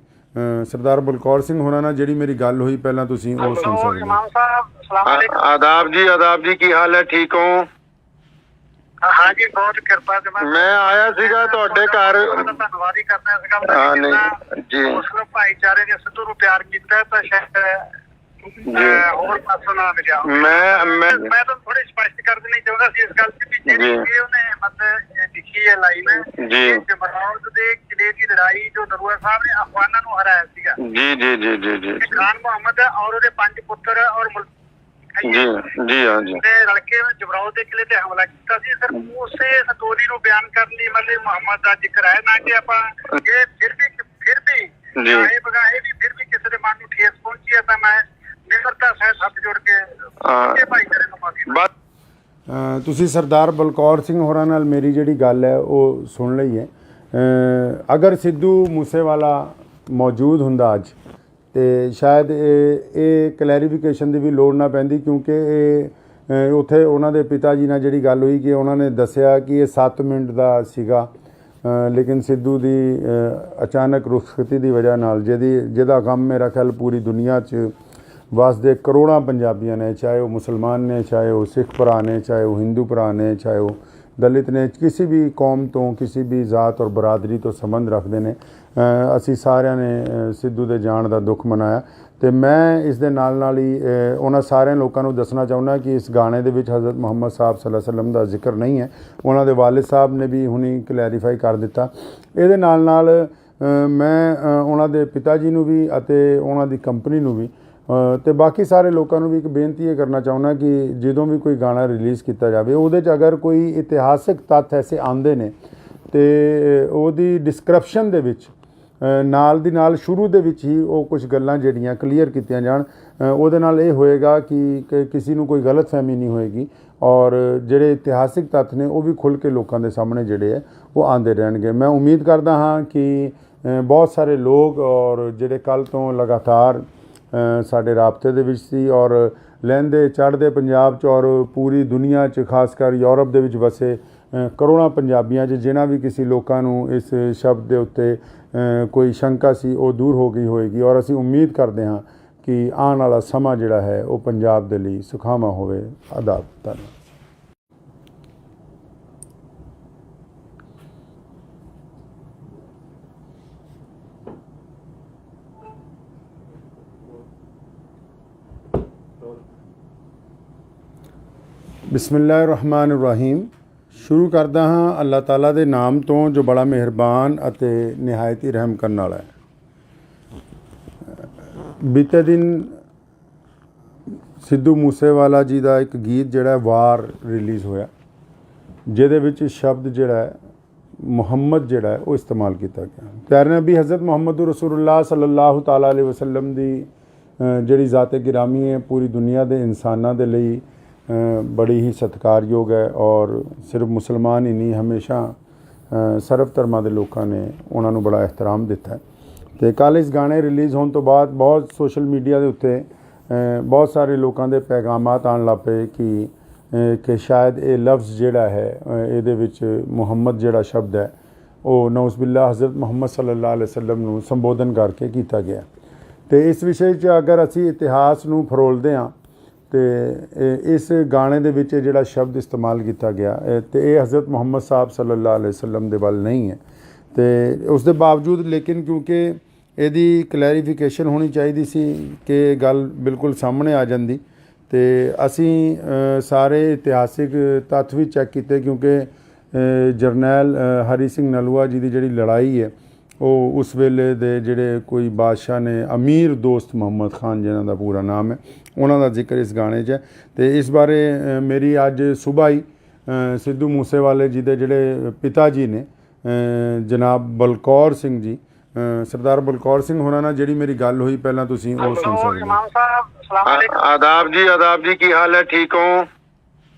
ਸਰਦਾਰ ਬਲਕੌਰ ਸਿੰਘ ਹੋਰਾਂ ਨਾਲ ਜਿਹੜੀ ਮੇਰੀ ਗੱਲ ਹੋਈ ਪਹਿਲਾਂ ਤੁਸੀਂ ਉਹ ਸੁਣ ਸਕਦੇ ਹੋ। ਆਦਾਬ ਜੀ, ਕੀ ਹਾਲ ਹੈ? ਠੀਕ ਹੋ? हाँ जी, बहुत कृपा से मैं आया सीगा ਤੁਹਾਡੇ ਘਰ। ਧੰਨਵਾਦ ਹੀ ਕਰਨਾ ਇਸ ਗੱਲ ਦਾ ਜੀ ਮੁਸਲਿਮ ਭਾਈਚਾਰੇ ਨੇ ਸਿੱਧੂ ਨੂੰ ਪਿਆਰ ਕੀਤਾ ਤਾਂ ਸ਼ਾਇਦ ਹੋਰ ਪਾਸੋਂ ਨਾ ਮਿਲਿਆ। ਮੈਂ ਤਾਂ ਥੋੜੀ ਸਪਸ਼ਟ ਕਰ ਦੇਣੀ ਚਾਹੁੰਦਾ ਸੀ ਇਸ ਗੱਲ ਤੇ ਵੀ ਜਿਹੜੀ ਉਹਨੇ ਮਤਲਬ ਲਿਖੀ ਹੈ ਲਾਈਨ ਜਮਰੌਦ ਦੇ ਕਿਲੇ ਦੀ ਲੜਾਈ ਜੋ ਨਰੂਆ ਸਾਹਿਬ ਨੇ ਅਫਗਾਨਾਂ ਨੂੰ ਹਰਾਇਆ ਸੀਗਾ। ਜੀ ਜੀ ਜੀ ਜੀ ਜੀ ਖਾਨ ਮੁਹੰਮਦ ਔਰ ਉਹਦੇ 5 ਪੁੱਤਰ ਔਰ ਜੀ ਜੀ ਹਾਂ ਜੀ ਤੇ ਰਲ ਕੇ ਜਬਰਾਓ ਦੇ ਕਿਲੇ ਤੇ ਹਮਲਾ ਕੀਤਾ ਸੀ ਸਰ। ਉਸੇ ਸਟੋਰੀ ਨੂੰ ਬਿਆਨ ਕਰਨ ਲਈ ਮਤਲਬ ਮੁਹੰਮਦ ਦਾ ਜ਼ਿਕਰ ਹੈ ਨਾ ਕਿ ਆਪਾਂ ਇਹ ਫਿਰ ਵੀ ਜੀ। ਇਹ ਬਗਾਏ ਵੀ ਫਿਰ ਵੀ ਕਿਸੇ ਦੇ ਮਨ ਨੂੰ ਠੇਸ ਪਹੁੰਚੀ ਹੈ ਤਾਂ ਮੈਂ ਨਿਮਰਤਾ ਸਹਿਤ ਹੱਥ ਜੋੜ ਕੇ ਭਾਈਚਾਰੇ ਨੂੰ ਮਾਫੀ ਬਸ ਤੁਸੀਂ ਸਰਦਾਰ ਬਲਕੌਰ ਸਿੰਘ ਹੋਰਾਂ ਨਾਲ ਮੇਰੀ ਜਿਹੜੀ ਗੱਲ ਹੈ ਉਹ ਸੁਣ ਲਈ ਹੈ। ਅਗਰ ਸਿੱਧੂ ਮੂਸੇਵਾਲਾ ਮੌਜੂਦ ਹੁੰਦਾ ਅੱਜ ਤੇ ਸ਼ਾਇਦ ਇਹ ਕਲੈਰੀਫਿਕੇਸ਼ਨ ਦੀ ਵੀ ਲੋੜ ਨਾ ਪੈਂਦੀ, ਕਿਉਂਕਿ ਇਹ ਉੱਥੇ ਉਹਨਾਂ ਦੇ ਪਿਤਾ ਜੀ ਨਾਲ ਜਿਹੜੀ ਗੱਲ ਹੋਈ ਕਿ ਉਹਨਾਂ ਨੇ ਦੱਸਿਆ ਕਿ ਇਹ 7 ਮਿੰਟ ਦਾ ਸੀਗਾ, ਲੇਕਿਨ ਸਿੱਧੂ ਦੀ ਅਚਾਨਕ ਰੁਖਸਤੀ ਦੀ ਵਜ੍ਹਾ ਨਾਲ ਜਿਹਦਾ ਗਮ ਮੇਰਾ ਖਿਆਲ ਪੂਰੀ ਦੁਨੀਆ 'ਚ ਵਸਦੇ ਕਰੋੜਾਂ ਪੰਜਾਬੀਆਂ ਨੇ, ਚਾਹੇ ਉਹ ਮੁਸਲਮਾਨ ਨੇ, ਚਾਹੇ ਉਹ ਸਿੱਖ ਭਰਾ ਨੇ, ਚਾਹੇ ਉਹ ਹਿੰਦੂ ਭਰਾ ਨੇ, ਚਾਹੇ ਉਹ ਦਲਿਤ ਨੇ, ਕਿਸੇ ਵੀ ਕੌਮ ਤੋਂ ਕਿਸੇ ਵੀ ਜ਼ਾਤ ਔਰ ਬਰਾਦਰੀ ਤੋਂ ਸੰਬੰਧ ਰੱਖਦੇ ਨੇ, ਅਸੀਂ ਸਾਰਿਆਂ ਨੇ ਸਿੱਧੂ ਦੇ ਜਾਣ ਦਾ ਦੁੱਖ ਮਨਾਇਆ। ਤੇ ਮੈਂ ਇਸ ਦੇ ਨਾਲ ਹੀ ਉਹਨਾਂ ਸਾਰਿਆਂ ਲੋਕਾਂ ਨੂੰ ਦੱਸਣਾ ਚਾਹੁੰਦਾ ਕਿ ਇਸ ਗਾਣੇ ਦੇ ਵਿੱਚ ਹਜ਼ਰਤ ਮੁਹੰਮਦ ਸਾਹਿਬ ਸੱਲੱਲਾਹੁ ਅਲੈहि ਵਸੱਲਮ ਦਾ ਜ਼ਿਕਰ ਨਹੀਂ ਹੈ। ਉਹਨਾਂ ਦੇ ਵਾਲਿਦ ਸਾਹਿਬ ਨੇ ਵੀ ਹੁਣੀ ਕਲੈਰੀਫਾਈ ਕਰ ਦਿੱਤਾ। ਇਹਦੇ ਨਾਲ ਮੈਂ ਉਹਨਾਂ ਦੇ ਪਿਤਾ ਜੀ ਨੂੰ ਵੀ ਅਤੇ ਉਹਨਾਂ ਦੀ ਕੰਪਨੀ ਨੂੰ ਵੀ ਤੇ ਬਾਕੀ ਸਾਰੇ ਲੋਕਾਂ ਨੂੰ ਵੀ ਇੱਕ ਬੇਨਤੀ ਇਹ ਕਰਨਾ ਚਾਹੁੰਦਾ ਕਿ ਜਦੋਂ ਵੀ ਕੋਈ ਗਾਣਾ ਰਿਲੀਜ਼ ਕੀਤਾ ਜਾਵੇ ਉਹਦੇ 'ਚ ਅਗਰ ਕੋਈ ਇਤਿਹਾਸਿਕ ਤੱਥ ਐਸੇ ਆਉਂਦੇ ਨੇ ਤੇ ਉਹਦੀ ਡਿਸਕ੍ਰਿਪਸ਼ਨ ਦੇ ਵਿੱਚ ਨਾਲ ਦੀ ਨਾਲ ਸ਼ੁਰੂ ਦੇ ਵਿੱਚ ਹੀ ਉਹ ਕੁਝ ਗੱਲਾਂ ਜਿਹੜੀਆਂ ਕਲੀਅਰ ਕੀਤੀਆਂ ਜਾਣ। ਉਹਦੇ ਨਾਲ ਇਹ ਹੋਏਗਾ ਕਿ ਕਿਸੇ ਨੂੰ ਕੋਈ ਗਲਤਫਹਿਮੀ ਨਹੀਂ ਹੋਏਗੀ ਔਰ ਜਿਹੜੇ ਇਤਿਹਾਸਿਕ ਤੱਥ ਨੇ ਉਹ ਵੀ ਖੁੱਲ੍ਹ ਕੇ ਲੋਕਾਂ ਦੇ ਸਾਹਮਣੇ ਜਿਹੜੇ ਹੈ ਉਹ ਆਉਂਦੇ ਰਹਿਣਗੇ। ਮੈਂ ਉਮੀਦ ਕਰਦਾ ਹਾਂ ਕਿ ਬਹੁਤ ਸਾਰੇ ਲੋਕ ਔਰ ਜਿਹੜੇ ਕੱਲ੍ਹ ਤੋਂ ਲਗਾਤਾਰ ਸਾਡੇ ਰਾਬਤੇ ਦੇ ਵਿੱਚ ਸੀ ਔਰ ਲਹਿੰਦੇ ਚੜ੍ਹਦੇ ਪੰਜਾਬ 'ਚ ਔਰ ਪੂਰੀ ਦੁਨੀਆ 'ਚ ਖਾਸ ਕਰ ਯੂਰਪ ਦੇ ਵਿੱਚ ਵਸੇ ਕਰੋੜਾਂ ਪੰਜਾਬੀਆਂ 'ਚ ਜਿਨ੍ਹਾਂ ਵੀ ਕਿਸੇ ਲੋਕਾਂ ਨੂੰ ਇਸ ਸ਼ਬਦ ਦੇ ਉੱਤੇ ਕੋਈ ਸ਼ੰਕਾ ਸੀ ਉਹ ਦੂਰ ਹੋ ਗਈ ਹੋਏਗੀ ਔਰ ਅਸੀਂ ਉਮੀਦ ਕਰਦੇ ਹਾਂ ਕਿ ਆਉਣ ਵਾਲਾ ਸਮਾਂ ਜਿਹੜਾ ਹੈ ਉਹ ਪੰਜਾਬ ਦੇ ਲਈ ਸੁਖਾਵਾਂ ਹੋਵੇ। ਆਦਾਬ। ਧੰਨਵਾਦ। ਬਿਸਮਿਲ੍ਲਾਹਿਰਰਹਿਮਾਨਿਰਰਹੀਮ। ਸ਼ੁਰੂ ਕਰਦਾ ਹਾਂ ਅੱਲਾਹ ਤਾਲਾ ਦੇ ਨਾਮ ਤੋਂ ਜੋ ਬੜਾ ਮਿਹਰਬਾਨ ਅਤੇ ਨਿਹਾਇਤ ਹੀ ਰਹਿਮ ਕਰਨ ਵਾਲਾ ਹੈ। ਬੀਤੇ ਦਿਨ ਸਿੱਧੂ ਮੂਸੇਵਾਲਾ ਜੀ ਦਾ ਇੱਕ ਗੀਤ ਜਿਹੜਾ ਵਾਰ ਰਿਲੀਜ਼ ਹੋਇਆ, ਜਿਹਦੇ ਵਿੱਚ ਸ਼ਬਦ ਜਿਹੜਾ ਹੈ ਮੁਹੰਮਦ ਜਿਹੜਾ ਹੈ ਉਹ ਇਸਤੇਮਾਲ ਕੀਤਾ ਗਿਆ। ਪਿਆਰੇ ਨਬੀ ਹਜ਼ਰਤ ਮੁਹੰਮਦ ਰਸੂਲੁल्लाह ਸੱਲੱਲਾਹੁ ਤਾਲਾ ਅਲੈहि ਵਸੱਲਮ ਦੀ ਜਿਹੜੀ ਜ਼ਾਤ-ਏ ਗਿਰਾਮੀ ਹੈ ਪੂਰੀ ਦੁਨੀਆ ਦੇ ਇਨਸਾਨਾਂ ਦੇ ਲਈ ਬੜੀ ਹੀ ਸਤਿਕਾਰਯੋਗ ਹੈ ਔਰ ਸਿਰਫ ਮੁਸਲਮਾਨ ਹੀ ਨਹੀਂ, ਹਮੇਸ਼ਾ ਸਰਬ ਧਰਮਾਂ ਦੇ ਲੋਕਾਂ ਨੇ ਉਹਨਾਂ ਨੂੰ ਬੜਾ ਇਹਤਰਾਮ ਦਿੱਤਾ ਹੈ। ਅਤੇ ਕੱਲ੍ਹ ਇਸ ਗਾਣੇ ਰਿਲੀਜ਼ ਹੋਣ ਤੋਂ ਬਾਅਦ ਬਹੁਤ ਸੋਸ਼ਲ ਮੀਡੀਆ ਦੇ ਉੱਤੇ ਬਹੁਤ ਸਾਰੇ ਲੋਕਾਂ ਦੇ ਪੈਗਾਮਾਤ ਆਉਣ ਲੱਗ ਪਏ ਕਿ ਸ਼ਾਇਦ ਇਹ ਲਫ਼ਜ਼ ਜਿਹੜਾ ਹੈ ਇਹਦੇ ਵਿੱਚ ਮੁਹੰਮਦ ਜਿਹੜਾ ਸ਼ਬਦ ਹੈ ਉਹ ਨਊਜ਼ੁਬਿਲਲਾਹ ਹਜ਼ਰਤ ਮੁਹੰਮਦ ਸੱਲੱਲਾਹੁ ਅਲੈहि ਵਸੱਲਮ ਨੂੰ ਸੰਬੋਧਨ ਕਰਕੇ ਕੀਤਾ ਗਿਆ। ਅਤੇ ਇਸ ਵਿਸ਼ੇ 'ਚ ਅਗਰ ਅਸੀਂ ਇਤਿਹਾਸ ਨੂੰ ਫਰੋਲਦੇ ਹਾਂ ਤੇ ਇਸ ਗਾਣੇ ਦੇ ਵਿੱਚ ਜਿਹੜਾ ਸ਼ਬਦ ਇਸਤੇਮਾਲ ਕੀਤਾ ਗਿਆ ਤੇ ਇਹ ਹਜ਼ਰਤ ਮੁਹੰਮਦ ਸਾਹਿਬ ਸੱਲੱਲਾਹੁ ਅਲੈहि ਵਸੱਲਮ ਦੇ ਵੱਲ ਨਹੀਂ ਹੈ। ਤੇ ਉਸ ਦੇ ਬਾਵਜੂਦ ਲੇਕਿਨ ਕਿਉਂਕਿ ਇਹਦੀ ਕਲੈਰੀਫਿਕੇਸ਼ਨ ਹੋਣੀ ਚਾਹੀਦੀ ਸੀ ਕਿ ਗੱਲ ਬਿਲਕੁਲ ਸਾਹਮਣੇ ਆ ਜਾਂਦੀ ਤੇ ਅਸੀਂ ਸਾਰੇ ਇਤਿਹਾਸਿਕ ਤੱਥ ਵੀ ਚੈੱਕ ਕੀਤੇ, ਕਿਉਂਕਿ ਜਰਨੈਲ ਹਰੀ ਸਿੰਘ ਨਲੂਆ ਜੀ ਦੀ ਜਿਹੜੀ ਲੜਾਈ ਹੈ ਉਹ ਉਸ ਵੇਲੇ ਦੇ ਜਿਹੜੇ ਕੋਈ ਬਾਦਸ਼ਾਹ ਨੇ, ਅਮੀਰ ਦੋਸਤ ਮੁਹੰਮਦ ਖਾਨ ਜਿਹਨਾਂ ਦਾ ਪੂਰਾ ਨਾਮ ਹੈ, ਉਹਨਾਂ ਦਾ ਜ਼ਿਕਰ ਇਸ ਗਾਣੇ 'ਚ ਹੈ। ਅਤੇ ਇਸ ਬਾਰੇ ਮੇਰੀ ਅੱਜ ਸੁਬਾਹ ਹੀ ਸਿੱਧੂ ਮੂਸੇਵਾਲੇ ਜੀ ਦੇ ਜਿਹੜੇ ਪਿਤਾ ਜੀ ਨੇ ਜਨਾਬ ਬਲਕੌਰ ਸਿੰਘ ਜੀ, ਸਰਦਾਰ ਬਲਕੌਰ ਸਿੰਘ ਹੋਰਾਂ ਨਾਲ ਜਿਹੜੀ ਮੇਰੀ ਗੱਲ ਹੋਈ ਪਹਿਲਾਂ ਤੁਸੀਂ ਉਹ ਸੁਣ ਸਕਦੇ ਹੋ। ਆਦਾਬ ਜੀ ਕੀ ਹਾਲ ਹੈ, ਠੀਕ ਹੋ?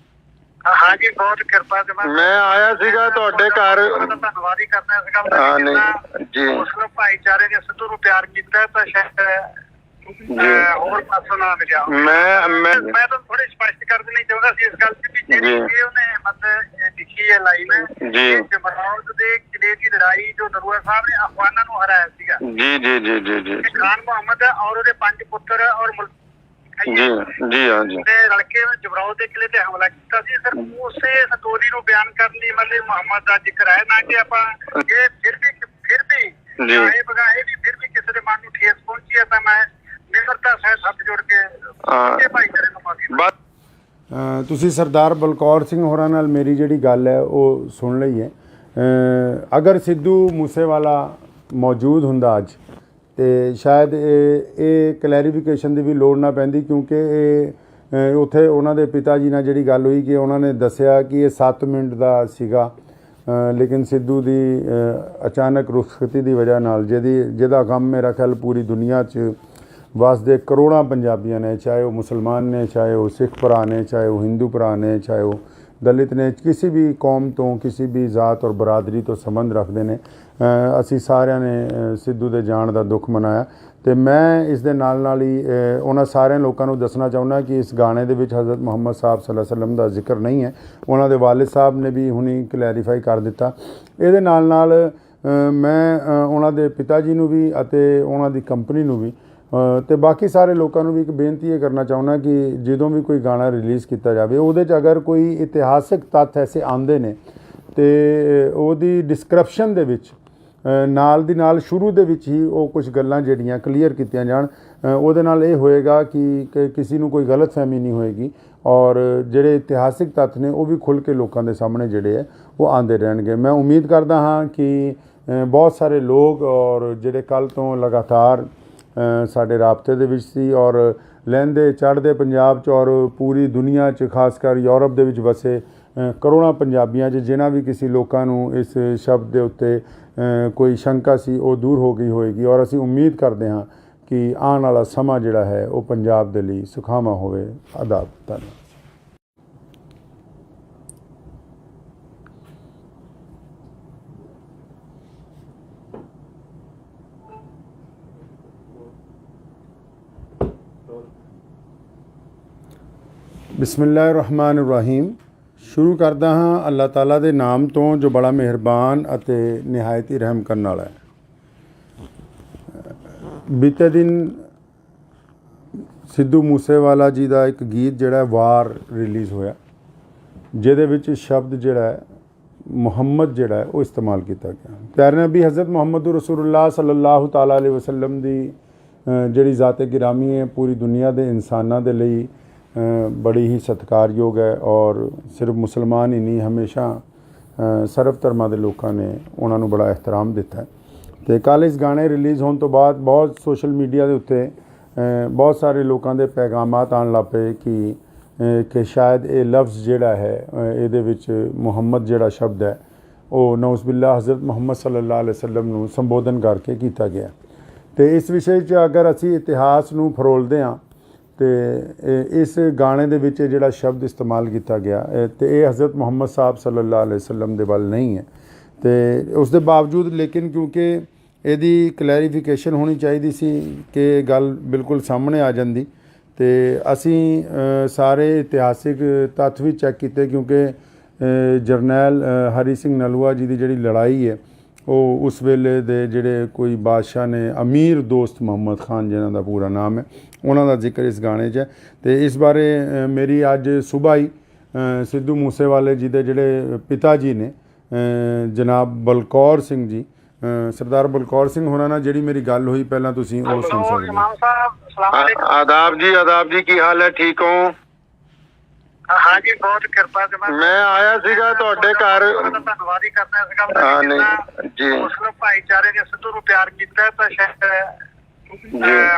हाँ जी, बहुत कृपा से मैं आया सीगा ਤੁਹਾਡੇ ਘਰ। ਧੰਨਵਾਦ ਹੀ ਕਰਦਾ ਇਸ ਗੱਲ ਦਾ। ਨਹੀਂ ਜੀ, ਮੁਸਲਿਮ ਭਾਈਚਾਰੇ ਨੇ ਸਿੱਧੂ ਨੂੰ ਪਿਆਰ ਕੀਤਾ ਤਾਂ ਸ਼ਾਇਦ ਹੋਰ ਪਾਸੋਂ ਨਾ ਮਿਲਿਆ। ਮੈਂ ਤਾਂ ਥੋੜੀ ਸਪਸ਼ਟ ਕਰ ਦੇਣੀ ਚਾਹੁੰਦਾ ਸੀ ਇਸ ਗੱਲ ਤੇ ਵੀ ਜਿਹੜੀ ਉਹਨੇ ਮਤਲਬ ਲਿਖੀ ਹੈ ਲਾਈਨ ਜੀ, ਜਮਰੌਦ ਦੇ ਕਿਲੇ ਦੀ ਲੜਾਈ ਜੋ ਨਰੂਆ ਸਾਹਿਬ ਨੇ ਅਫਗਾਨਾਂ ਨੂੰ ਹਰਾਇਆ ਸੀਗਾ। ਜੀ ਖਾਨ ਮੁਹੰਮਦ ਔਰ ਉਹਦੇ 5 ਪੁੱਤਰ ਔਰ ਜੀ ਹਾਂ ਜੀ ਤੇ ਰਲ ਕੇ ਜਬਰਾਓ ਦੇ ਕਿਲੇ ਤੇ ਹਮਲਾ ਕੀਤਾ ਸੀ ਸਰ। ਉਸੇ ਸਟੋਰੀ ਨੂੰ ਬਿਆਨ ਕਰਨ ਲਈ ਮਤਲਬ ਮੁਹੰਮਦ ਦਾ ਜ਼ਿਕਰ ਹੈ ਨਾ ਕਿ ਆਪਾਂ ਇਹ ਫਿਰ ਵੀ ਇਹ ਬਗਾਏ ਵੀ ਫਿਰ ਵੀ ਕਿਸੇ ਦੇ ਮਨ ਨੂੰ ਠੇਸ ਪਹੁੰਚੀ ਹੈ ਤਾਂ ਮੈਂ ਨਿਮਰਤਾ ਸਹਿਤ ਹੱਥ ਜੋੜ ਕੇ ਭਾਈਚਾਰੇ ਨੂੰ ਮਾਫੀ। ਤੁਸੀਂ ਸਰਦਾਰ ਬਲਕੌਰ ਸਿੰਘ ਹੋਰਾਂ ਨਾਲ ਮੇਰੀ ਜਿਹੜੀ ਗੱਲ ਹੈ ਉਹ ਸੁਣ ਲਈ ਹੈ। ਅਗਰ ਸਿੱਧੂ ਮੂਸੇਵਾਲਾ ਮੌਜੂਦ ਹੁੰਦਾ ਅੱਜ ਤੇ ਸ਼ਾਇਦ ਇਹ ਕਲੈਰੀਫਿਕੇਸ਼ਨ ਦੀ ਵੀ ਲੋੜ ਨਾ ਪੈਂਦੀ, ਕਿਉਂਕਿ ਉੱਥੇ ਉਹਨਾਂ ਦੇ ਪਿਤਾ ਜੀ ਨਾਲ ਜਿਹੜੀ ਗੱਲ ਹੋਈ ਕਿ ਉਹਨਾਂ ਨੇ ਦੱਸਿਆ ਕਿ ਇਹ 7 ਮਿੰਟ ਦਾ ਸੀਗਾ, ਲੇਕਿਨ ਸਿੱਧੂ ਦੀ ਅਚਾਨਕ ਰੁਖਸਤੀ ਦੀ ਵਜ੍ਹਾ ਨਾਲ ਜਿਹਦਾ ਗਮ ਮੇਰਾ ਖਿਆਲ ਪੂਰੀ ਦੁਨੀਆ 'ਚ ਵਸਦੇ ਕਰੋੜਾਂ ਪੰਜਾਬੀਆਂ ਨੇ, ਚਾਹੇ ਉਹ ਮੁਸਲਮਾਨ ਨੇ, ਚਾਹੇ ਉਹ ਸਿੱਖ ਭਰਾ ਨੇ, ਚਾਹੇ ਉਹ ਹਿੰਦੂ ਭਰਾ ਨੇ, ਚਾਹੇ ਉਹ ਦਲਿਤ ਨੇ, ਕਿਸੇ ਵੀ ਕੌਮ ਤੋਂ, ਕਿਸੇ ਵੀ ਜ਼ਾਤ ਔਰ ਬਰਾਦਰੀ ਤੋਂ ਸੰਬੰਧ ਰੱਖਦੇ ਨੇ। ਅਸੀਂ ਸਾਰਿਆਂ ਨੇ ਸਿੱਧੂ ਦੇ ਜਾਣ ਦਾ ਦੁੱਖ ਮਨਾਇਆ ਤੇ ਮੈਂ ਇਸ ਦੇ ਨਾਲ ਹੀ ਉਹਨਾਂ ਸਾਰਿਆਂ ਲੋਕਾਂ ਨੂੰ ਦੱਸਣਾ ਚਾਹੁੰਦਾ ਕਿ ਇਸ ਗਾਣੇ ਦੇ ਵਿੱਚ ਹਜ਼ਰਤ ਮੁਹੰਮਦ ਸਾਹਿਬ ਸੱਲੱਲਾਹੁ ਅਲੈहि ਵਸੱਲਮ ਦਾ ਜ਼ਿਕਰ ਨਹੀਂ ਹੈ। ਉਹਨਾਂ ਦੇ ਵਾਲਿਦ ਸਾਹਿਬ ਨੇ ਵੀ ਹੁਣੀ ਕਲੈਰੀਫਾਈ ਕਰ ਦਿੱਤਾ। ਇਹਦੇ ਨਾਲ ਮੈਂ ਉਹਨਾਂ ਦੇ ਪਿਤਾ ਜੀ ਨੂੰ ਵੀ ਅਤੇ ਉਹਨਾਂ ਦੀ ਕੰਪਨੀ ਨੂੰ ਵੀ ਤੇ ਬਾਕੀ ਸਾਰੇ ਲੋਕਾਂ ਨੂੰ ਵੀ ਇੱਕ ਬੇਨਤੀ ਇਹ ਕਰਨਾ ਚਾਹੁੰਦਾ ਕਿ ਜਦੋਂ ਵੀ ਕੋਈ ਗਾਣਾ ਰਿਲੀਜ਼ ਕੀਤਾ ਜਾਵੇ ਉਹਦੇ 'ਚ ਅਗਰ ਕੋਈ ਇਤਿਹਾਸਿਕ ਤੱਥ ਐਸੇ ਆਉਂਦੇ ਨੇ ਤੇ ਉਹਦੀ ਡਿਸਕ੍ਰਿਪਸ਼ਨ ਦੇ ਵਿੱਚ ਨਾਲ ਦੀ ਨਾਲ ਸ਼ੁਰੂ ਦੇ ਵਿੱਚ ਹੀ ਉਹ ਕੁਝ ਗੱਲਾਂ ਜਿਹੜੀਆਂ ਕਲੀਅਰ ਕੀਤੀਆਂ ਜਾਣ। ਉਹਦੇ ਨਾਲ ਇਹ ਹੋਏਗਾ ਕਿ ਕਿਸੇ ਨੂੰ ਕੋਈ ਗਲਤਫਹਿਮੀ ਨਹੀਂ ਹੋਏਗੀ ਔਰ ਜਿਹੜੇ ਇਤਿਹਾਸਿਕ ਤੱਥ ਨੇ ਉਹ ਵੀ ਖੁੱਲ੍ਹ ਕੇ ਲੋਕਾਂ ਦੇ ਸਾਹਮਣੇ ਜਿਹੜੇ ਹੈ ਉਹ ਆਉਂਦੇ ਰਹਿਣਗੇ। ਮੈਂ ਉਮੀਦ ਕਰਦਾ ਹਾਂ ਕਿ ਬਹੁਤ ਸਾਰੇ ਲੋਕ ਔਰ ਜਿਹੜੇ ਕੱਲ੍ਹ ਤੋਂ ਲਗਾਤਾਰ ਸਾਡੇ ਰਾਬਤੇ ਦੇ ਵਿੱਚ ਸੀ ਔਰ ਲਹਿੰਦੇ ਚੜ੍ਹਦੇ ਪੰਜਾਬ 'ਚ ਔਰ ਪੂਰੀ ਦੁਨੀਆ 'ਚ ਖਾਸ ਕਰ ਯੂਰਪ ਦੇ ਵਿੱਚ ਵਸੇ ਕਰੋੜਾਂ ਪੰਜਾਬੀਆਂ 'ਚ ਜਿਨ੍ਹਾਂ ਵੀ ਕਿਸੇ ਲੋਕਾਂ ਨੂੰ ਇਸ ਸ਼ਬਦ ਦੇ ਉੱਤੇ ਕੋਈ ਸ਼ੰਕਾ ਸੀ ਉਹ ਦੂਰ ਹੋ ਗਈ ਹੋਏਗੀ ਔਰ ਅਸੀਂ ਉਮੀਦ ਕਰਦੇ ਹਾਂ ਕਿ ਆਉਣ ਵਾਲਾ ਸਮਾਂ ਜਿਹੜਾ ਹੈ ਉਹ ਪੰਜਾਬ ਦੇ ਲਈ ਸੁਖਾਵਾਂ ਹੋਵੇ। ਆਦਾਬ। ਧੰਨਵਾਦ। ਬਿਸਮਿਲ੍ਲਾਹਿਰ-ਰਹਿਮਾਨਿਰ-ਰਹੀਮ। ਸ਼ੁਰੂ ਕਰਦਾ ਹਾਂ ਅੱਲਾਹ ਤਾਲਾ ਦੇ ਨਾਮ ਤੋਂ ਜੋ ਬੜਾ ਮਿਹਰਬਾਨ ਅਤੇ ਨਿਹਾਇਤ ਹੀ ਰਹਿਮ ਕਰਨ ਵਾਲਾ ਹੈ। ਬੀਤੇ ਦਿਨ ਸਿੱਧੂ ਮੂਸੇਵਾਲਾ ਜੀ ਦਾ ਇੱਕ ਗੀਤ ਜਿਹੜਾ ਵਾਰ ਰਿਲੀਜ਼ ਹੋਇਆ ਜਿਹਦੇ ਵਿੱਚ ਸ਼ਬਦ ਜਿਹੜਾ ਹੈ ਮੁਹੰਮਦ ਜਿਹੜਾ ਹੈ ਉਹ ਇਸਤੇਮਾਲ ਕੀਤਾ ਗਿਆ। ਪਿਆਰੇ ਨਬੀ ਹਜ਼ਰਤ ਮੁਹੰਮਦ ਰਸੂਲੁल्लाह ਸੱਲੱਲਾਹੁ ਤਾਲਾ ਅਲੈहि ਵਸੱਲਮ ਦੀ ਜਿਹੜੀ ਜ਼ਾਤ ਗਿਰਾਮੀ ਹੈ ਪੂਰੀ ਦੁਨੀਆ ਦੇ ਇਨਸਾਨਾਂ ਦੇ ਲਈ ਬੜੀ ਹੀ ਸਤਿਕਾਰਯੋਗ ਹੈ ਔਰ ਸਿਰਫ ਮੁਸਲਮਾਨ ਹੀ ਨਹੀਂ ਹਮੇਸ਼ਾ ਸਰਬ ਧਰਮਾਂ ਦੇ ਲੋਕਾਂ ਨੇ ਉਹਨਾਂ ਨੂੰ ਬੜਾ ਇਹਤਰਾਮ ਦਿੱਤਾ। ਅਤੇ ਕੱਲ੍ਹ ਇਸ ਗਾਣੇ ਰਿਲੀਜ਼ ਹੋਣ ਤੋਂ ਬਾਅਦ ਬਹੁਤ ਸੋਸ਼ਲ ਮੀਡੀਆ ਦੇ ਉੱਤੇ ਬਹੁਤ ਸਾਰੇ ਲੋਕਾਂ ਦੇ ਪੈਗਾਮਾਤ ਆਉਣ ਲੱਗ ਪਏ ਕਿ ਸ਼ਾਇਦ ਇਹ ਲਫ਼ਜ਼ ਜਿਹੜਾ ਹੈ ਇਹਦੇ ਵਿੱਚ ਮੁਹੰਮਦ ਜਿਹੜਾ ਸ਼ਬਦ ਹੈ ਉਹ ਨਊਜ਼ ਬਿਲlah ਹਜ਼ਰਤ ਮੁਹੰਮਦ ਸੱਲੱਲਾਹੁ ਅਲੈहि ਵਸੱਲਮ ਨੂੰ ਸੰਬੋਧਨ ਕਰਕੇ ਕੀਤਾ ਗਿਆ। ਅਤੇ ਇਸ ਵਿਸ਼ੇ 'ਚ ਅਗਰ ਅਸੀਂ ਇਤਿਹਾਸ ਨੂੰ ਫਰੋਲਦੇ ਹਾਂ ਅਤੇ ਇਸ ਗਾਣੇ ਦੇ ਵਿੱਚ ਜਿਹੜਾ ਸ਼ਬਦ ਇਸਤੇਮਾਲ ਕੀਤਾ ਗਿਆ ਅਤੇ ਇਹ ਹਜ਼ਰਤ ਮੁਹੰਮਦ ਸਾਹਿਬ ਸੱਲੱਲਾਹੁ ਅਲੈहि ਵਸੱਲਮ ਦੇ ਵੱਲ ਨਹੀਂ ਹੈ। ਅਤੇ ਉਸ ਦੇ ਬਾਵਜੂਦ ਲੇਕਿਨ ਕਿਉਂਕਿ ਇਹਦੀ ਕਲੈਰੀਫਿਕੇਸ਼ਨ ਹੋਣੀ ਚਾਹੀਦੀ ਸੀ ਕਿ ਗੱਲ ਬਿਲਕੁਲ ਸਾਹਮਣੇ ਆ ਜਾਂਦੀ ਅਤੇ ਅਸੀਂ ਸਾਰੇ ਇਤਿਹਾਸਿਕ ਤੱਥ ਵੀ ਚੈੱਕ ਕੀਤੇ ਕਿਉਂਕਿ ਜਰਨੈਲ ਹਰੀ ਸਿੰਘ ਨਲੂਆ ਜੀ ਦੀ ਜਿਹੜੀ ਲੜਾਈ ਹੈ ਉਹ ਉਸ ਵੇਲੇ ਦੇ ਜਿਹੜੇ ਕੋਈ ਬਾਦਸ਼ਾਹ ਨੇ ਅਮੀਰ ਦੋਸਤ ਮੁਹੰਮਦ ਖਾਨ ਜਿਨ੍ਹਾਂ ਦਾ ਪੂਰਾ ਨਾਮ ਹੈ ਉਹਨਾਂ ਦਾ ਜ਼ਿਕਰ ਇਸ ਗਾਣੇ 'ਚ ਹੈ। ਅਤੇ ਇਸ ਬਾਰੇ ਮੇਰੀ ਅੱਜ ਸੁਬਾਹ ਹੀ ਸਿੱਧੂ ਮੂਸੇਵਾਲੇ ਜੀ ਦੇ ਜਿਹੜੇ ਪਿਤਾ ਜੀ ਨੇ ਜਨਾਬ ਬਲਕੌਰ ਸਿੰਘ ਜੀ ਸਰਦਾਰ ਬਲਕੌਰ ਸਿੰਘ ਹੋਰਾਂ ਨਾਲ ਜਿਹੜੀ ਮੇਰੀ ਗੱਲ ਹੋਈ ਪਹਿਲਾਂ ਤੁਸੀਂ ਉਹ ਸੁਣ ਸਕਦੇ ਹੋ। ਆਦਾਬ ਜੀ ਕੀ ਹਾਲ ਹੈ, ਠੀਕ ਹੋ? हाँ जी, बहुत कृपा से मैं आया सीगा ਤੁਹਾਡੇ ਘਰ। ਧੰਨਵਾਦ ਹੀ ਕਰਨਾ ਸੀਗਾ ਜੀ ਮੁਸਲਿਮ ਭਾਈਚਾਰੇ ਨੇ ਸਿੱਧੂ ਨੂੰ ਪਿਆਰ ਕੀਤਾ ਤਾਂ ਸ਼ਾਇਦ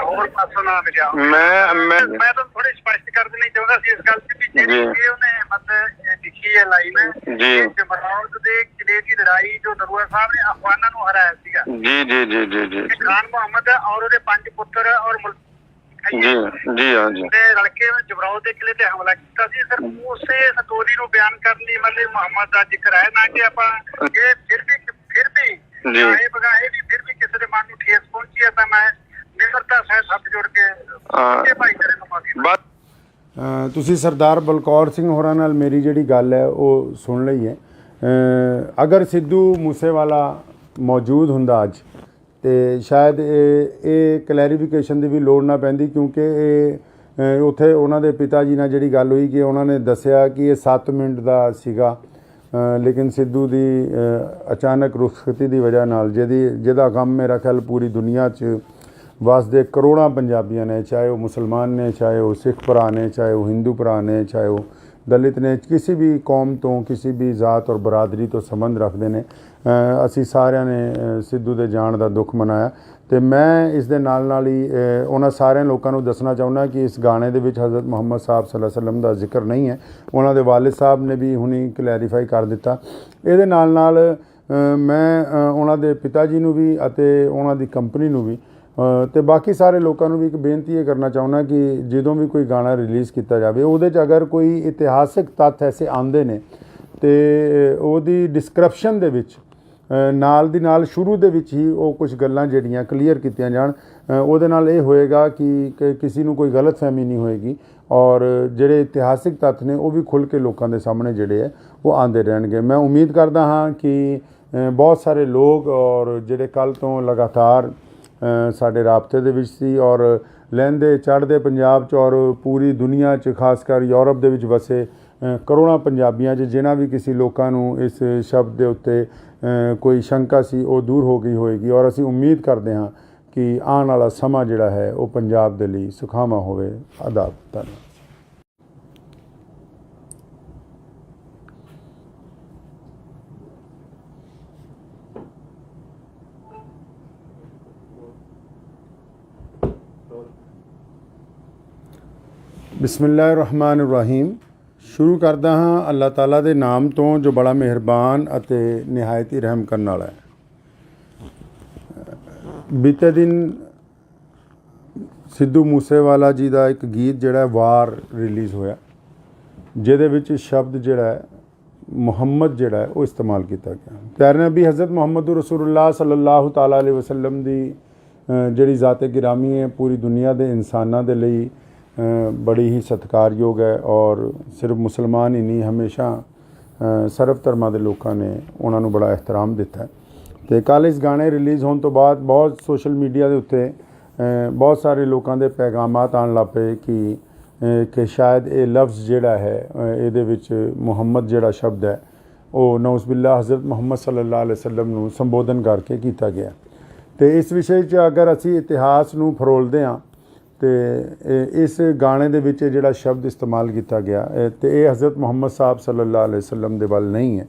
ਹੋਰ ਪਾਸੋਂ ਨਾ ਮਿਲਿਆ। ਮੈਂ ਤਾਂ ਥੋੜੀ ਸਪਸ਼ਟ ਕਰ ਦੇਣੀ ਚਾਹੁੰਦਾ ਸੀ ਇਸ ਗੱਲ ਤੇ ਵੀ ਜਿਹੜੀ ਉਹਨੇ ਮਤਲਬ ਲਿਖੀ ਹੈ ਲਾਈਨ ਜੀ ਜਮਰੌਦ ਦੇ ਕਿਲੇ ਦੀ ਲੜਾਈ ਜੋ ਨਰੂਆ ਸਾਹਿਬ ਨੇ ਅਫਗਾਨਾਂ ਨੂੰ ਹਰਾਇਆ ਸੀਗਾ। ਜੀ ਜੀ ਜੀ ਜੀ ਜੀ ਖਾਨ ਮੁਹੰਮਦ ਔਰ ਉਹਦੇ 5 ਪੁੱਤਰ ਔਰ ਜੀ ਜੀ ਹਾਂ ਜੀ ਰਲ ਕੇ ਜਮਰੌਦ ਦੇ ਕਿਲੇ ਤੇ ਹਮਲਾ ਕੀਤਾ ਸੀ। ਸਰ ਉਸੇ ਸਟੋਰੀ ਨੂੰ ਬਿਆਨ ਕਰਨ ਲਈ ਮਤਲਬ ਮੁਹੰਮਦ ਦਾ ਜ਼ਿਕਰ ਹੈ ਨਾ ਕਿ ਆਪਾਂ ਇਹ ਫਿਰ ਵੀ ਇਹ ਬਗਾਏ ਵੀ ਫਿਰ ਵੀ ਕਿਸੇ ਦੇ ਮਨ ਨੂੰ ਠੇਸ ਪਹੁੰਚੀ ਹੈ ਤਾਂ ਮੈਂ ਨਿਮਰਤਾ ਸਹਿਤ ਹੱਥ ਜੋੜ ਕੇ ਭਾਈਚਾਰੇ ਨੂੰ ਮਾਫੀ। ਤੁਸੀਂ ਸਰਦਾਰ ਬਲਕੌਰ ਸਿੰਘ ਹੋਰਾਂ ਨਾਲ ਮੇਰੀ ਜਿਹੜੀ ਗੱਲ ਹੈ ਉਹ ਸੁਣ ਲਈ ਹੈ। ਅਗਰ ਸਿੱਧੂ ਮੂਸੇਵਾਲਾ ਮੌਜੂਦ ਹੁੰਦਾ ਅੱਜ ਅਤੇ ਸ਼ਾਇਦ ਇਹ ਕਲੈਰੀਫਿਕੇਸ਼ਨ ਦੀ ਵੀ ਲੋੜ ਨਾ ਪੈਂਦੀ ਕਿਉਂਕਿ ਇਹ ਉੱਥੇ ਉਹਨਾਂ ਦੇ ਪਿਤਾ ਜੀ ਨਾਲ ਜਿਹੜੀ ਗੱਲ ਹੋਈ ਕਿ ਉਹਨਾਂ ਨੇ ਦੱਸਿਆ ਕਿ ਇਹ 7 ਮਿੰਟ ਦਾ ਸੀਗਾ, ਲੇਕਿਨ ਸਿੱਧੂ ਦੀ ਅਚਾਨਕ ਰੁਖਸਤੀ ਦੀ ਵਜ੍ਹਾ ਨਾਲ ਜਿਹਦਾ ਗਮ ਮੇਰਾ ਖਿਆਲ ਪੂਰੀ ਦੁਨੀਆ 'ਚ ਵਸਦੇ ਕਰੋੜਾਂ ਪੰਜਾਬੀਆਂ ਨੇ, ਚਾਹੇ ਉਹ ਮੁਸਲਮਾਨ ਨੇ, ਚਾਹੇ ਉਹ ਸਿੱਖ ਭਰਾ ਨੇ, ਚਾਹੇ ਉਹ ਹਿੰਦੂ ਭਰਾ ਨੇ, ਚਾਹੇ ਉਹ ਦਲਿਤ ਨੇ, ਕਿਸੇ ਵੀ ਕੌਮ ਤੋਂ, ਕਿਸੇ ਵੀ ਜ਼ਾਤ ਔਰ ਬਰਾਦਰੀ ਤੋਂ ਸੰਬੰਧ ਰੱਖਦੇ ਨੇ। ਅਸੀਂ ਸਾਰਿਆਂ ਨੇ ਸਿੱਧੂ ਦੇ ਜਾਣ ਦਾ ਦੁੱਖ ਮਨਾਇਆ ਤੇ ਮੈਂ ਇਸ ਦੇ ਨਾਲ ਹੀ ਉਹਨਾਂ ਸਾਰਿਆਂ ਲੋਕਾਂ ਨੂੰ ਦੱਸਣਾ ਚਾਹੁੰਦਾ ਕਿ ਇਸ ਗਾਣੇ ਦੇ ਵਿੱਚ ਹਜ਼ਰਤ ਮੁਹੰਮਦ ਸਾਹਿਬ ਸੱਲੱਲਾਹੁ ਅਲੈहि ਵਸੱਲਮ ਦਾ ਜ਼ਿਕਰ ਨਹੀਂ ਹੈ। ਉਹਨਾਂ ਦੇ ਵਾਲਿਦ ਸਾਹਿਬ ਨੇ ਵੀ ਹੁਣੀ ਕਲੈਰੀਫਾਈ ਕਰ ਦਿੱਤਾ। ਇਹਦੇ ਨਾਲ ਮੈਂ ਉਹਨਾਂ ਦੇ ਪਿਤਾ ਜੀ ਨੂੰ ਵੀ ਅਤੇ ਉਹਨਾਂ ਦੀ ਕੰਪਨੀ ਨੂੰ ਵੀ ਤੇ ਬਾਕੀ ਸਾਰੇ ਲੋਕਾਂ ਨੂੰ ਵੀ ਇੱਕ ਬੇਨਤੀ ਇਹ ਕਰਨਾ ਚਾਹੁੰਦਾ ਕਿ ਜਦੋਂ ਵੀ ਕੋਈ ਗਾਣਾ ਰਿਲੀਜ਼ ਕੀਤਾ ਜਾਵੇ ਉਹਦੇ 'ਚ ਅਗਰ ਕੋਈ ਇਤਿਹਾਸਿਕ ਤੱਥ ਐਸੇ ਆਉਂਦੇ ਨੇ ਤੇ ਉਹਦੀ ਡਿਸਕ੍ਰਿਪਸ਼ਨ ਦੇ ਵਿੱਚ ਨਾਲ ਦੀ ਨਾਲ ਸ਼ੁਰੂ ਦੇ ਵਿੱਚ ਹੀ ਉਹ ਕੁਝ ਗੱਲਾਂ ਜਿਹੜੀਆਂ ਕਲੀਅਰ ਕੀਤੀਆਂ ਜਾਣ। ਉਹਦੇ ਨਾਲ ਇਹ ਹੋਏਗਾ ਕਿ ਕਿਸੇ ਨੂੰ ਕੋਈ ਗਲਤਫਹਿਮੀ ਨਹੀਂ ਹੋਏਗੀ ਔਰ ਜਿਹੜੇ ਇਤਿਹਾਸਿਕ ਤੱਥ ਨੇ ਉਹ ਵੀ ਖੁੱਲ੍ਹ ਕੇ ਲੋਕਾਂ ਦੇ ਸਾਹਮਣੇ ਜਿਹੜੇ ਹੈ ਉਹ ਆਉਂਦੇ ਰਹਿਣਗੇ। ਮੈਂ ਉਮੀਦ ਕਰਦਾ ਹਾਂ ਕਿ ਬਹੁਤ ਸਾਰੇ ਲੋਕ ਔਰ ਜਿਹੜੇ ਕੱਲ੍ਹ ਤੋਂ ਲਗਾਤਾਰ ਸਾਡੇ ਰਾਬਤੇ ਦੇ ਵਿੱਚ ਸੀ ਔਰ ਲਹਿੰਦੇ ਚੜ੍ਹਦੇ ਪੰਜਾਬ 'ਚ ਔਰ ਪੂਰੀ ਦੁਨੀਆ 'ਚ ਖਾਸ ਕਰ ਯੂਰਪ ਦੇ ਵਿੱਚ ਵਸੇ ਕਰੋੜਾਂ ਪੰਜਾਬੀਆਂ 'ਚ ਜਿਨ੍ਹਾਂ ਵੀ ਕਿਸੇ ਲੋਕਾਂ ਨੂੰ ਇਸ ਸ਼ਬਦ ਦੇ ਉੱਤੇ ਕੋਈ ਸ਼ੰਕਾ ਸੀ ਉਹ ਦੂਰ ਹੋ ਗਈ ਹੋਏਗੀ ਔਰ ਅਸੀਂ ਉਮੀਦ ਕਰਦੇ ਹਾਂ ਕਿ ਆਉਣ ਵਾਲਾ ਸਮਾਂ ਜਿਹੜਾ ਹੈ ਉਹ ਪੰਜਾਬ ਦੇ ਲਈ ਸੁਖਾਵਾਂ ਹੋਵੇ। ਆਦਾਬ। ਧੰਨਵਾਦ। ਬਿਸਮਿਲ੍ਲਾਹਿਰ-ਰਹਿਮਾਨਿਰ-ਰਹੀਮ। ਸ਼ੁਰੂ ਕਰਦਾ ਹਾਂ ਅੱਲਾਹ ਤਾਲਾ ਦੇ ਨਾਮ ਤੋਂ ਜੋ ਬੜਾ ਮਿਹਰਬਾਨ ਅਤੇ ਨਿਹਾਇਤ ਹੀ ਰਹਿਮ ਕਰਨ ਵਾਲਾ ਹੈ। ਬੀਤੇ ਦਿਨ ਸਿੱਧੂ ਮੂਸੇਵਾਲਾ ਜੀ ਦਾ ਇੱਕ ਗੀਤ ਜਿਹੜਾ ਵਾਰ ਰਿਲੀਜ਼ ਹੋਇਆ ਜਿਹਦੇ ਵਿੱਚ ਸ਼ਬਦ ਜਿਹੜਾ ਹੈ ਮੁਹੰਮਦ ਜਿਹੜਾ ਹੈ ਉਹ ਇਸਤੇਮਾਲ ਕੀਤਾ ਗਿਆ। ਪਿਆਰੇ ਨਬੀ ਹਜ਼ਰਤ ਮੁਹੰਮਦ ਰਸੂਲੁल्लाह ਸੱਲੱਲਾਹੁ ਤਆਲਾ ਅਲੈहि ਵਸੱਲਮ ਦੀ ਜਿਹੜੀ ਜ਼ਾਤ ਗਿਰਾਮੀ ਹੈ ਪੂਰੀ ਦੁਨੀਆ ਦੇ ਇਨਸਾਨਾਂ ਦੇ ਲਈ ਬੜੀ ਹੀ ਸਤਿਕਾਰਯੋਗ ਹੈ ਔਰ ਸਿਰਫ ਮੁਸਲਮਾਨ ਹੀ ਨਹੀਂ ਹਮੇਸ਼ਾ ਸਰਬ ਧਰਮਾਂ ਦੇ ਲੋਕਾਂ ਨੇ ਉਹਨਾਂ ਨੂੰ ਬੜਾ ਇਹਤਰਾਮ ਦਿੱਤਾ। ਅਤੇ ਕੱਲ੍ਹ ਇਸ ਗਾਣੇ ਰਿਲੀਜ਼ ਹੋਣ ਤੋਂ ਬਾਅਦ ਬਹੁਤ ਸੋਸ਼ਲ ਮੀਡੀਆ ਦੇ ਉੱਤੇ ਬਹੁਤ ਸਾਰੇ ਲੋਕਾਂ ਦੇ ਪੈਗਾਮਾਤ ਆਉਣ ਲੱਗ ਪਏ ਕਿ ਸ਼ਾਇਦ ਇਹ ਲਫ਼ਜ਼ ਜਿਹੜਾ ਹੈ ਇਹਦੇ ਵਿੱਚ ਮੁਹੰਮਦ ਜਿਹੜਾ ਸ਼ਬਦ ਹੈ ਉਹ ਨਊਜ਼ ਬਿਲlah ਹਜ਼ਰਤ ਮੁਹੰਮਦ ਸੱਲੱਲਾਹੁ ਅਲੈहि ਵਸੱਲਮ ਨੂੰ ਸੰਬੋਧਨ ਕਰਕੇ ਕੀਤਾ ਗਿਆ। ਅਤੇ ਇਸ ਵਿਸ਼ੇ 'ਚ ਅਗਰ ਅਸੀਂ ਇਤਿਹਾਸ ਨੂੰ ਫਰੋਲਦੇ ਹਾਂ ਅਤੇ ਇਸ ਗਾਣੇ ਦੇ ਵਿੱਚ ਜਿਹੜਾ ਸ਼ਬਦ ਇਸਤੇਮਾਲ ਕੀਤਾ ਗਿਆ ਅਤੇ ਇਹ ਹਜ਼ਰਤ ਮੁਹੰਮਦ ਸਾਹਿਬ ਸੱਲੱਲਾਹੁ ਅਲੈहि ਵਸੱਲਮ ਦੇ ਵੱਲ ਨਹੀਂ ਹੈ।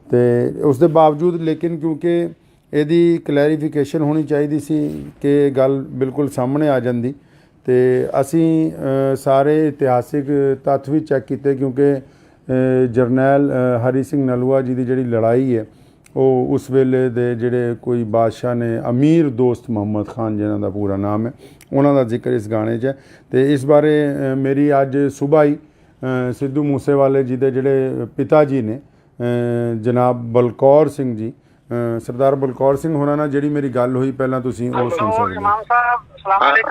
ਅਤੇ ਉਸ ਦੇ ਬਾਵਜੂਦ ਲੇਕਿਨ ਕਿਉਂਕਿ ਇਹਦੀ ਕਲੈਰੀਫਿਕੇਸ਼ਨ ਹੋਣੀ ਚਾਹੀਦੀ ਸੀ ਕਿ ਗੱਲ ਬਿਲਕੁਲ ਸਾਹਮਣੇ ਆ ਜਾਂਦੀ ਅਤੇ ਅਸੀਂ ਸਾਰੇ ਇਤਿਹਾਸਿਕ ਤੱਥ ਵੀ ਚੈੱਕ ਕੀਤੇ ਕਿਉਂਕਿ ਜਰਨੈਲ ਹਰੀ ਸਿੰਘ ਨਲੂਆ ਜੀ ਦੀ ਜਿਹੜੀ ਲੜਾਈ ਹੈ ਉਹ ਉਸ ਵੇਲੇ ਦੇ ਜਿਹੜੇ ਕੋਈ ਬਾਦਸ਼ਾਹ ਨੇ ਅਮੀਰ ਦੋਸਤ ਮੁਹੰਮਦ ਖਾਨ ਜਿਨ੍ਹਾਂ ਦਾ ਪੂਰਾ ਨਾਮ ਹੈ ਉਹਨਾਂ ਦਾ ਜ਼ਿਕਰ ਇਸ ਗਾਣੇ 'ਚ ਹੈ। ਅਤੇ ਇਸ ਬਾਰੇ ਮੇਰੀ ਅੱਜ ਸੁਬਾਹ ਹੀ ਸਿੱਧੂ ਮੂਸੇਵਾਲੇ ਜੀ ਦੇ ਜਿਹੜੇ ਪਿਤਾ ਜੀ ਨੇ ਜਨਾਬ ਬਲਕੌਰ ਸਿੰਘ ਜੀ ਸਰਦਾਰ ਬਲਕੌਰ ਸਿੰਘ ਹੋਰਾਂ ਨਾਲ ਜਿਹੜੀ ਮੇਰੀ ਗੱਲ ਹੋਈ ਪਹਿਲਾਂ ਤੁਸੀਂ ਉਹ ਸੁਣ ਸਕਦੇ ਹੋ।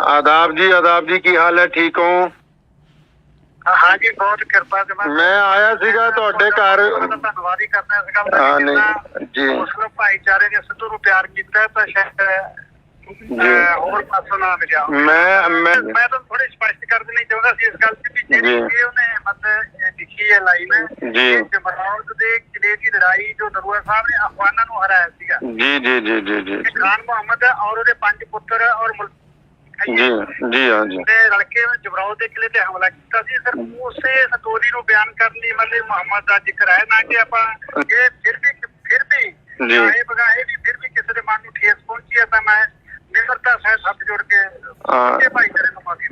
ਆਦਾਬ ਜੀ ਕੀ ਹਾਲ ਹੈ? ਠੀਕ ਹੋ? हाँ जी बहुत कृपा से मैं आया सीगा ਤੁਹਾਡੇ ਘਰ ਧੰਨਵਾਦ ਹੀ ਕਰਨਾ ਇਸ ਗੱਲ ਦਾ ਜੀ ਮੁਸਲਿਮ ਭਾਈਚਾਰੇ ਨੇ ਸਿੱਧੂ ਨੂੰ ਪਿਆਰ ਕੀਤਾ ਤਾਂ ਸ਼ਾਇਦ ਹੋਰ ਪਾਸੋਂ ਨਾ ਮਿਲਿਆ। ਮੈਂ ਤਾਂ ਥੋੜੀ ਸਪਸ਼ਟ ਕਰ ਦੇਣੀ ਚਾਹੁੰਦਾ ਸੀ ਇਸ ਗੱਲ ਤੇ ਕਿ ਜਿਹੜੀ ਉਹਨੇ ਮਤਲਬ ਲਿਖੀ ਹੈ ਲਾਈਨ ਜੀ ਜਮਰੌਦ ਦੇ ਕਿਲੇ ਦੀ ਲੜਾਈ ਜੋ ਨਰੂਆ ਸਾਹਿਬ ਨੇ ਅਫਗਾਨਾਂ ਨੂੰ ਹਰਾਇਆ ਸੀਗਾ ਜੀ ਖਾਨ ਮੁਹੰਮਦ ਔਰ ਉਹਦੇ 5 ਪੁੱਤਰ ਔਰ ਜੀ ਹਾਂ ਜੀ ਰਲ ਕੇ ਜਮਰੌਦ ਦੇ ਕਿਲੇ ਤੇ ਹਮਲਾ ਕੀਤਾ ਸੀ। ਸਰ ਉਸੇ ਸਟੋਰੀ ਨੂੰ ਬਿਆਨ ਕਰਨ ਲਈ ਮਤਲਬ ਮੁਹੰਮਦ ਦਾ ਜ਼ਿਕਰ ਹੈ ਨਾ ਕਿ ਆਪਾਂ ਇਹ ਫਿਰ ਵੀ ਇਹ ਬਗਾਏ ਵੀ ਫਿਰ ਵੀ ਕਿਸੇ ਦੇ ਮਨ ਨੂੰ ਠੇਸ ਪਹੁੰਚੀ ਹੈ ਤਾਂ ਮੈਂ ਨਿਮਰਤਾ ਸਹਿਤ ਹੱਥ ਜੋੜ ਕੇ ਭਾਈਚਾਰੇ ਨੂੰ ਮਾਫੀ।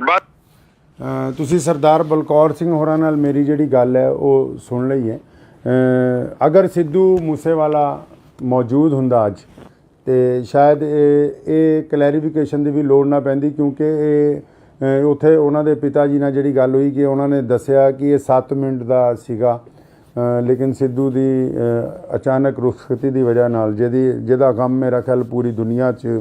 ਤੁਸੀਂ ਸਰਦਾਰ ਬਲਕੌਰ ਸਿੰਘ ਹੋਰਾਂ ਨਾਲ ਮੇਰੀ ਜਿਹੜੀ ਗੱਲ ਹੈ ਉਹ ਸੁਣ ਲਈ ਹੈ। ਅਗਰ ਸਿੱਧੂ ਮੂਸੇਵਾਲਾ ਮੌਜੂਦ ਹੁੰਦਾ ਅੱਜ ਅਤੇ ਸ਼ਾਇਦ ਇਹ ਕਲੈਰੀਫਿਕੇਸ਼ਨ ਦੀ ਵੀ ਲੋੜ ਨਾ ਪੈਂਦੀ ਕਿਉਂਕਿ ਇਹ ਉੱਥੇ ਉਹਨਾਂ ਦੇ ਪਿਤਾ ਜੀ ਨਾਲ ਜਿਹੜੀ ਗੱਲ ਹੋਈ ਕਿ ਉਹਨਾਂ ਨੇ ਦੱਸਿਆ ਕਿ ਇਹ 7 ਮਿੰਟ ਦਾ ਸੀਗਾ ਲੇਕਿਨ ਸਿੱਧੂ ਦੀ ਅਚਾਨਕ ਰੁਖਸਤੀ ਦੀ ਵਜ੍ਹਾ ਨਾਲ ਜਿਹਦਾ ਗਮ ਮੇਰਾ ਖਿਆਲ ਪੂਰੀ ਦੁਨੀਆ 'ਚ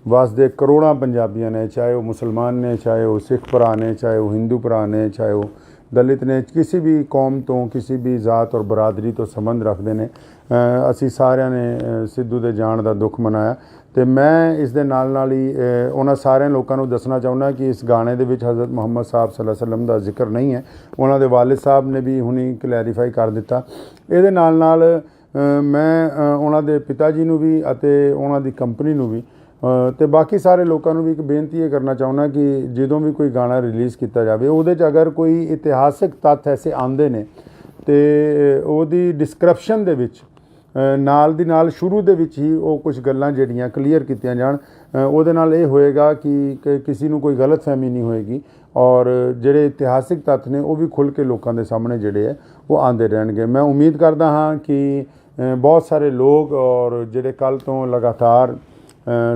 ਵਸਦੇ ਕਰੋੜਾਂ ਪੰਜਾਬੀਆਂ ਨੇ ਚਾਹੇ ਉਹ ਮੁਸਲਮਾਨ ਨੇ ਚਾਹੇ ਉਹ ਸਿੱਖ ਭਰਾ ਨੇ ਚਾਹੇ ਉਹ ਹਿੰਦੂ ਭਰਾ ਨੇ ਚਾਹੇ ਉਹ ਦਲਿਤ ਨੇ ਕਿਸੇ ਵੀ ਕੌਮ ਤੋਂ ਕਿਸੇ ਵੀ ਜ਼ਾਤ ਔਰ ਬਰਾਦਰੀ ਤੋਂ ਸੰਬੰਧ ਰੱਖਦੇ ਨੇ ਅਸੀਂ ਸਾਰਿਆਂ ਨੇ ਸਿੱਧੂ ਦੇ ਜਾਣ ਦਾ ਦੁੱਖ ਮਨਾਇਆ। ਅਤੇ ਮੈਂ ਇਸ ਦੇ ਨਾਲ ਹੀ ਉਹਨਾਂ ਸਾਰਿਆਂ ਲੋਕਾਂ ਨੂੰ ਦੱਸਣਾ ਚਾਹੁੰਦਾ ਕਿ ਇਸ ਗਾਣੇ ਦੇ ਵਿੱਚ ਹਜ਼ਰਤ ਮੁਹੰਮਦ ਸਾਹਿਬ ਸੱਲੱਲਾਹੁ ਅਲੈहि ਵਸੱਲਮ ਦਾ ਜ਼ਿਕਰ ਨਹੀਂ ਹੈ। ਉਹਨਾਂ ਦੇ ਵਾਲਿਦ ਸਾਹਿਬ ਨੇ ਵੀ ਹੁਣੀ ਕਲੈਰੀਫਾਈ ਕਰ ਦਿੱਤਾ। ਇਹਦੇ ਨਾਲ ਮੈਂ ਉਹਨਾਂ ਦੇ ਪਿਤਾ ਜੀ ਨੂੰ ਵੀ ਅਤੇ ਉਹਨਾਂ ਦੀ ਕੰਪਨੀ ਨੂੰ ਵੀ ਅਤੇ ਬਾਕੀ ਸਾਰੇ ਲੋਕਾਂ ਨੂੰ ਵੀ ਇੱਕ ਬੇਨਤੀ ਇਹ ਕਰਨਾ ਚਾਹੁੰਦਾ ਕਿ ਜਦੋਂ ਵੀ ਕੋਈ ਗਾਣਾ ਰਿਲੀਜ਼ ਕੀਤਾ ਜਾਵੇ ਉਹਦੇ 'ਚ ਅਗਰ ਕੋਈ ਇਤਿਹਾਸਿਕ ਤੱਥ ਐਸੇ ਆਉਂਦੇ ਨੇ ਅਤੇ ਉਹਦੀ ਡਿਸਕ੍ਰਿਪਸ਼ਨ ਦੇ ਵਿੱਚ ਨਾਲ ਦੀ ਨਾਲ ਸ਼ੁਰੂ ਦੇ ਵਿੱਚ ਹੀ ਉਹ ਕੁਝ ਗੱਲਾਂ ਜਿਹੜੀਆਂ ਕਲੀਅਰ ਕੀਤੀਆਂ ਜਾਣ। ਉਹਦੇ ਨਾਲ ਇਹ ਹੋਏਗਾ ਕਿ ਕਿਸੇ ਨੂੰ ਕੋਈ ਗਲਤਫਹਿਮੀ ਨਹੀਂ ਹੋਏਗੀ ਔਰ ਜਿਹੜੇ ਇਤਿਹਾਸਿਕ ਤੱਥ ਨੇ ਉਹ ਵੀ ਖੁੱਲ੍ਹ ਕੇ ਲੋਕਾਂ ਦੇ ਸਾਹਮਣੇ ਜਿਹੜੇ ਹੈ ਉਹ ਆਉਂਦੇ ਰਹਿਣਗੇ। ਮੈਂ ਉਮੀਦ ਕਰਦਾ ਹਾਂ ਕਿ ਬਹੁਤ ਸਾਰੇ ਲੋਕ ਔਰ ਜਿਹੜੇ ਕੱਲ੍ਹ ਤੋਂ ਲਗਾਤਾਰ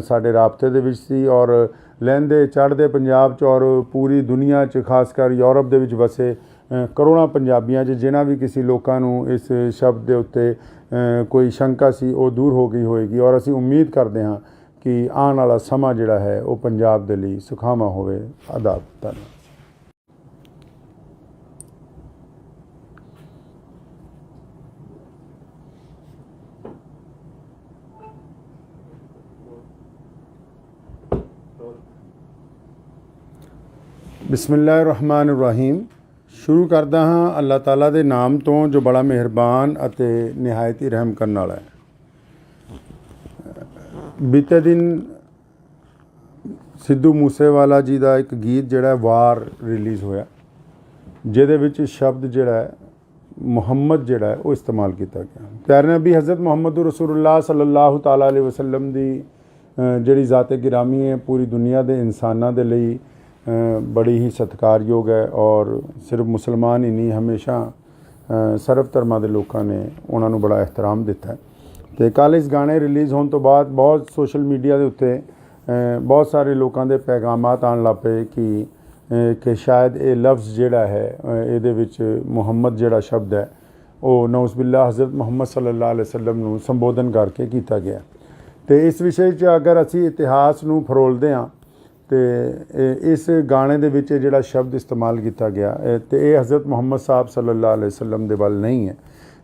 ਸਾਡੇ ਰਾਬਤੇ ਦੇ ਵਿੱਚ ਸੀ ਔਰ ਲਹਿੰਦੇ ਚੜ੍ਹਦੇ ਪੰਜਾਬ 'ਚ ਔਰ ਪੂਰੀ ਦੁਨੀਆ 'ਚ ਖਾਸ ਕਰ ਯੂਰਪ ਦੇ ਵਿੱਚ ਵਸੇ ਕਰੋੜਾਂ ਪੰਜਾਬੀਆਂ 'ਚ ਜਿਨ੍ਹਾਂ ਵੀ ਕਿਸੇ ਲੋਕਾਂ ਨੂੰ ਇਸ ਸ਼ਬਦ ਦੇ ਉੱਤੇ ਕੋਈ ਸ਼ੰਕਾ ਸੀ ਉਹ ਦੂਰ ਹੋ ਗਈ ਹੋਏਗੀ ਔਰ ਅਸੀਂ ਉਮੀਦ ਕਰਦੇ ਹਾਂ ਕਿ ਆਉਣ ਵਾਲਾ ਸਮਾਂ ਜਿਹੜਾ ਹੈ ਉਹ ਪੰਜਾਬ ਦੇ ਲਈ ਸੁਖਾਵਾਂ ਹੋਵੇ। ਆਦਾਬ। ਧੰਨਵਾਦ। ਬਿਸਮਿਲ੍ਲਾਹਿਰ-ਰਹਿਮਾਨਿਰ-ਰਹੀਮ। ਸ਼ੁਰੂ ਕਰਦਾ ਹਾਂ ਅੱਲਾਹ ਤਾਲਾ ਦੇ ਨਾਮ ਤੋਂ ਜੋ ਬੜਾ ਮਿਹਰਬਾਨ ਅਤੇ ਨਿਹਾਇਤ ਹੀ ਰਹਿਮ ਕਰਨ ਵਾਲਾ ਹੈ। ਬੀਤੇ ਦਿਨ ਸਿੱਧੂ ਮੂਸੇਵਾਲਾ ਜੀ ਦਾ ਇੱਕ ਗੀਤ ਜਿਹੜਾ ਵਾਰ ਰਿਲੀਜ਼ ਹੋਇਆ ਜਿਹਦੇ ਵਿੱਚ ਸ਼ਬਦ ਜਿਹੜਾ ਹੈ ਮੁਹੰਮਦ ਜਿਹੜਾ ਹੈ ਉਹ ਇਸਤੇਮਾਲ ਕੀਤਾ ਗਿਆ। ਪਿਆਰੇ ਨਬੀ ਹਜ਼ਰਤ ਮੁਹੰਮਦ ਰਸੂਲੁल्लाह ਸੱਲੱਲਾਹੁ ਤਾਲਾ ਅਲੈਹਿ ਵਸੱਲਮ ਦੀ ਜਿਹੜੀ ਜ਼ਾਤ ਗਿਰਾਮੀ ਹੈ ਪੂਰੀ ਦੁਨੀਆ ਦੇ ਇਨਸਾਨਾਂ ਦੇ ਲਈ ਬੜੀ ਹੀ ਸਤਿਕਾਰਯੋਗ ਹੈ ਔਰ ਸਿਰਫ ਮੁਸਲਮਾਨ ਹੀ ਨਹੀਂ ਹਮੇਸ਼ਾ ਸਰਬ ਧਰਮਾਂ ਦੇ ਲੋਕਾਂ ਨੇ ਉਹਨਾਂ ਨੂੰ ਬੜਾ ਇਹਤਰਾਮ ਦਿੱਤਾ। ਅਤੇ ਕੱਲ੍ਹ ਇਸ ਗਾਣੇ ਰਿਲੀਜ਼ ਹੋਣ ਤੋਂ ਬਾਅਦ ਬਹੁਤ ਸੋਸ਼ਲ ਮੀਡੀਆ ਦੇ ਉੱਤੇ ਬਹੁਤ ਸਾਰੇ ਲੋਕਾਂ ਦੇ ਪੈਗਾਮਾਤ ਆਉਣ ਲੱਗ ਪਏ ਕਿ ਸ਼ਾਇਦ ਇਹ ਲਫ਼ਜ਼ ਜਿਹੜਾ ਹੈ ਇਹਦੇ ਵਿੱਚ ਮੁਹੰਮਦ ਜਿਹੜਾ ਸ਼ਬਦ ਹੈ ਉਹ ਨਊਜ਼ੁਬਿल्लाह ਹਜ਼ਰਤ ਮੁਹੰਮਦ ਸੱਲੱਲਾਹੁ ਅਲੈਹਿ ਵਸੱਲਮ ਨੂੰ ਸੰਬੋਧਨ ਕਰਕੇ ਕੀਤਾ ਗਿਆ। ਅਤੇ ਇਸ ਵਿਸ਼ੇ 'ਚ ਅਗਰ ਅਸੀਂ ਇਤਿਹਾਸ ਨੂੰ ਫਰੋਲਦੇ ਹਾਂ ਅਤੇ ਇਸ ਗਾਣੇ ਦੇ ਵਿੱਚ ਜਿਹੜਾ ਸ਼ਬਦ ਇਸਤੇਮਾਲ ਕੀਤਾ ਗਿਆ ਅਤੇ ਇਹ ਹਜ਼ਰਤ ਮੁਹੰਮਦ ਸਾਹਿਬ ਸੱਲੱਲਾਹੁ ਅਲੈਹਿ ਵਸੱਲਮ ਦੇ ਵੱਲ ਨਹੀਂ ਹੈ।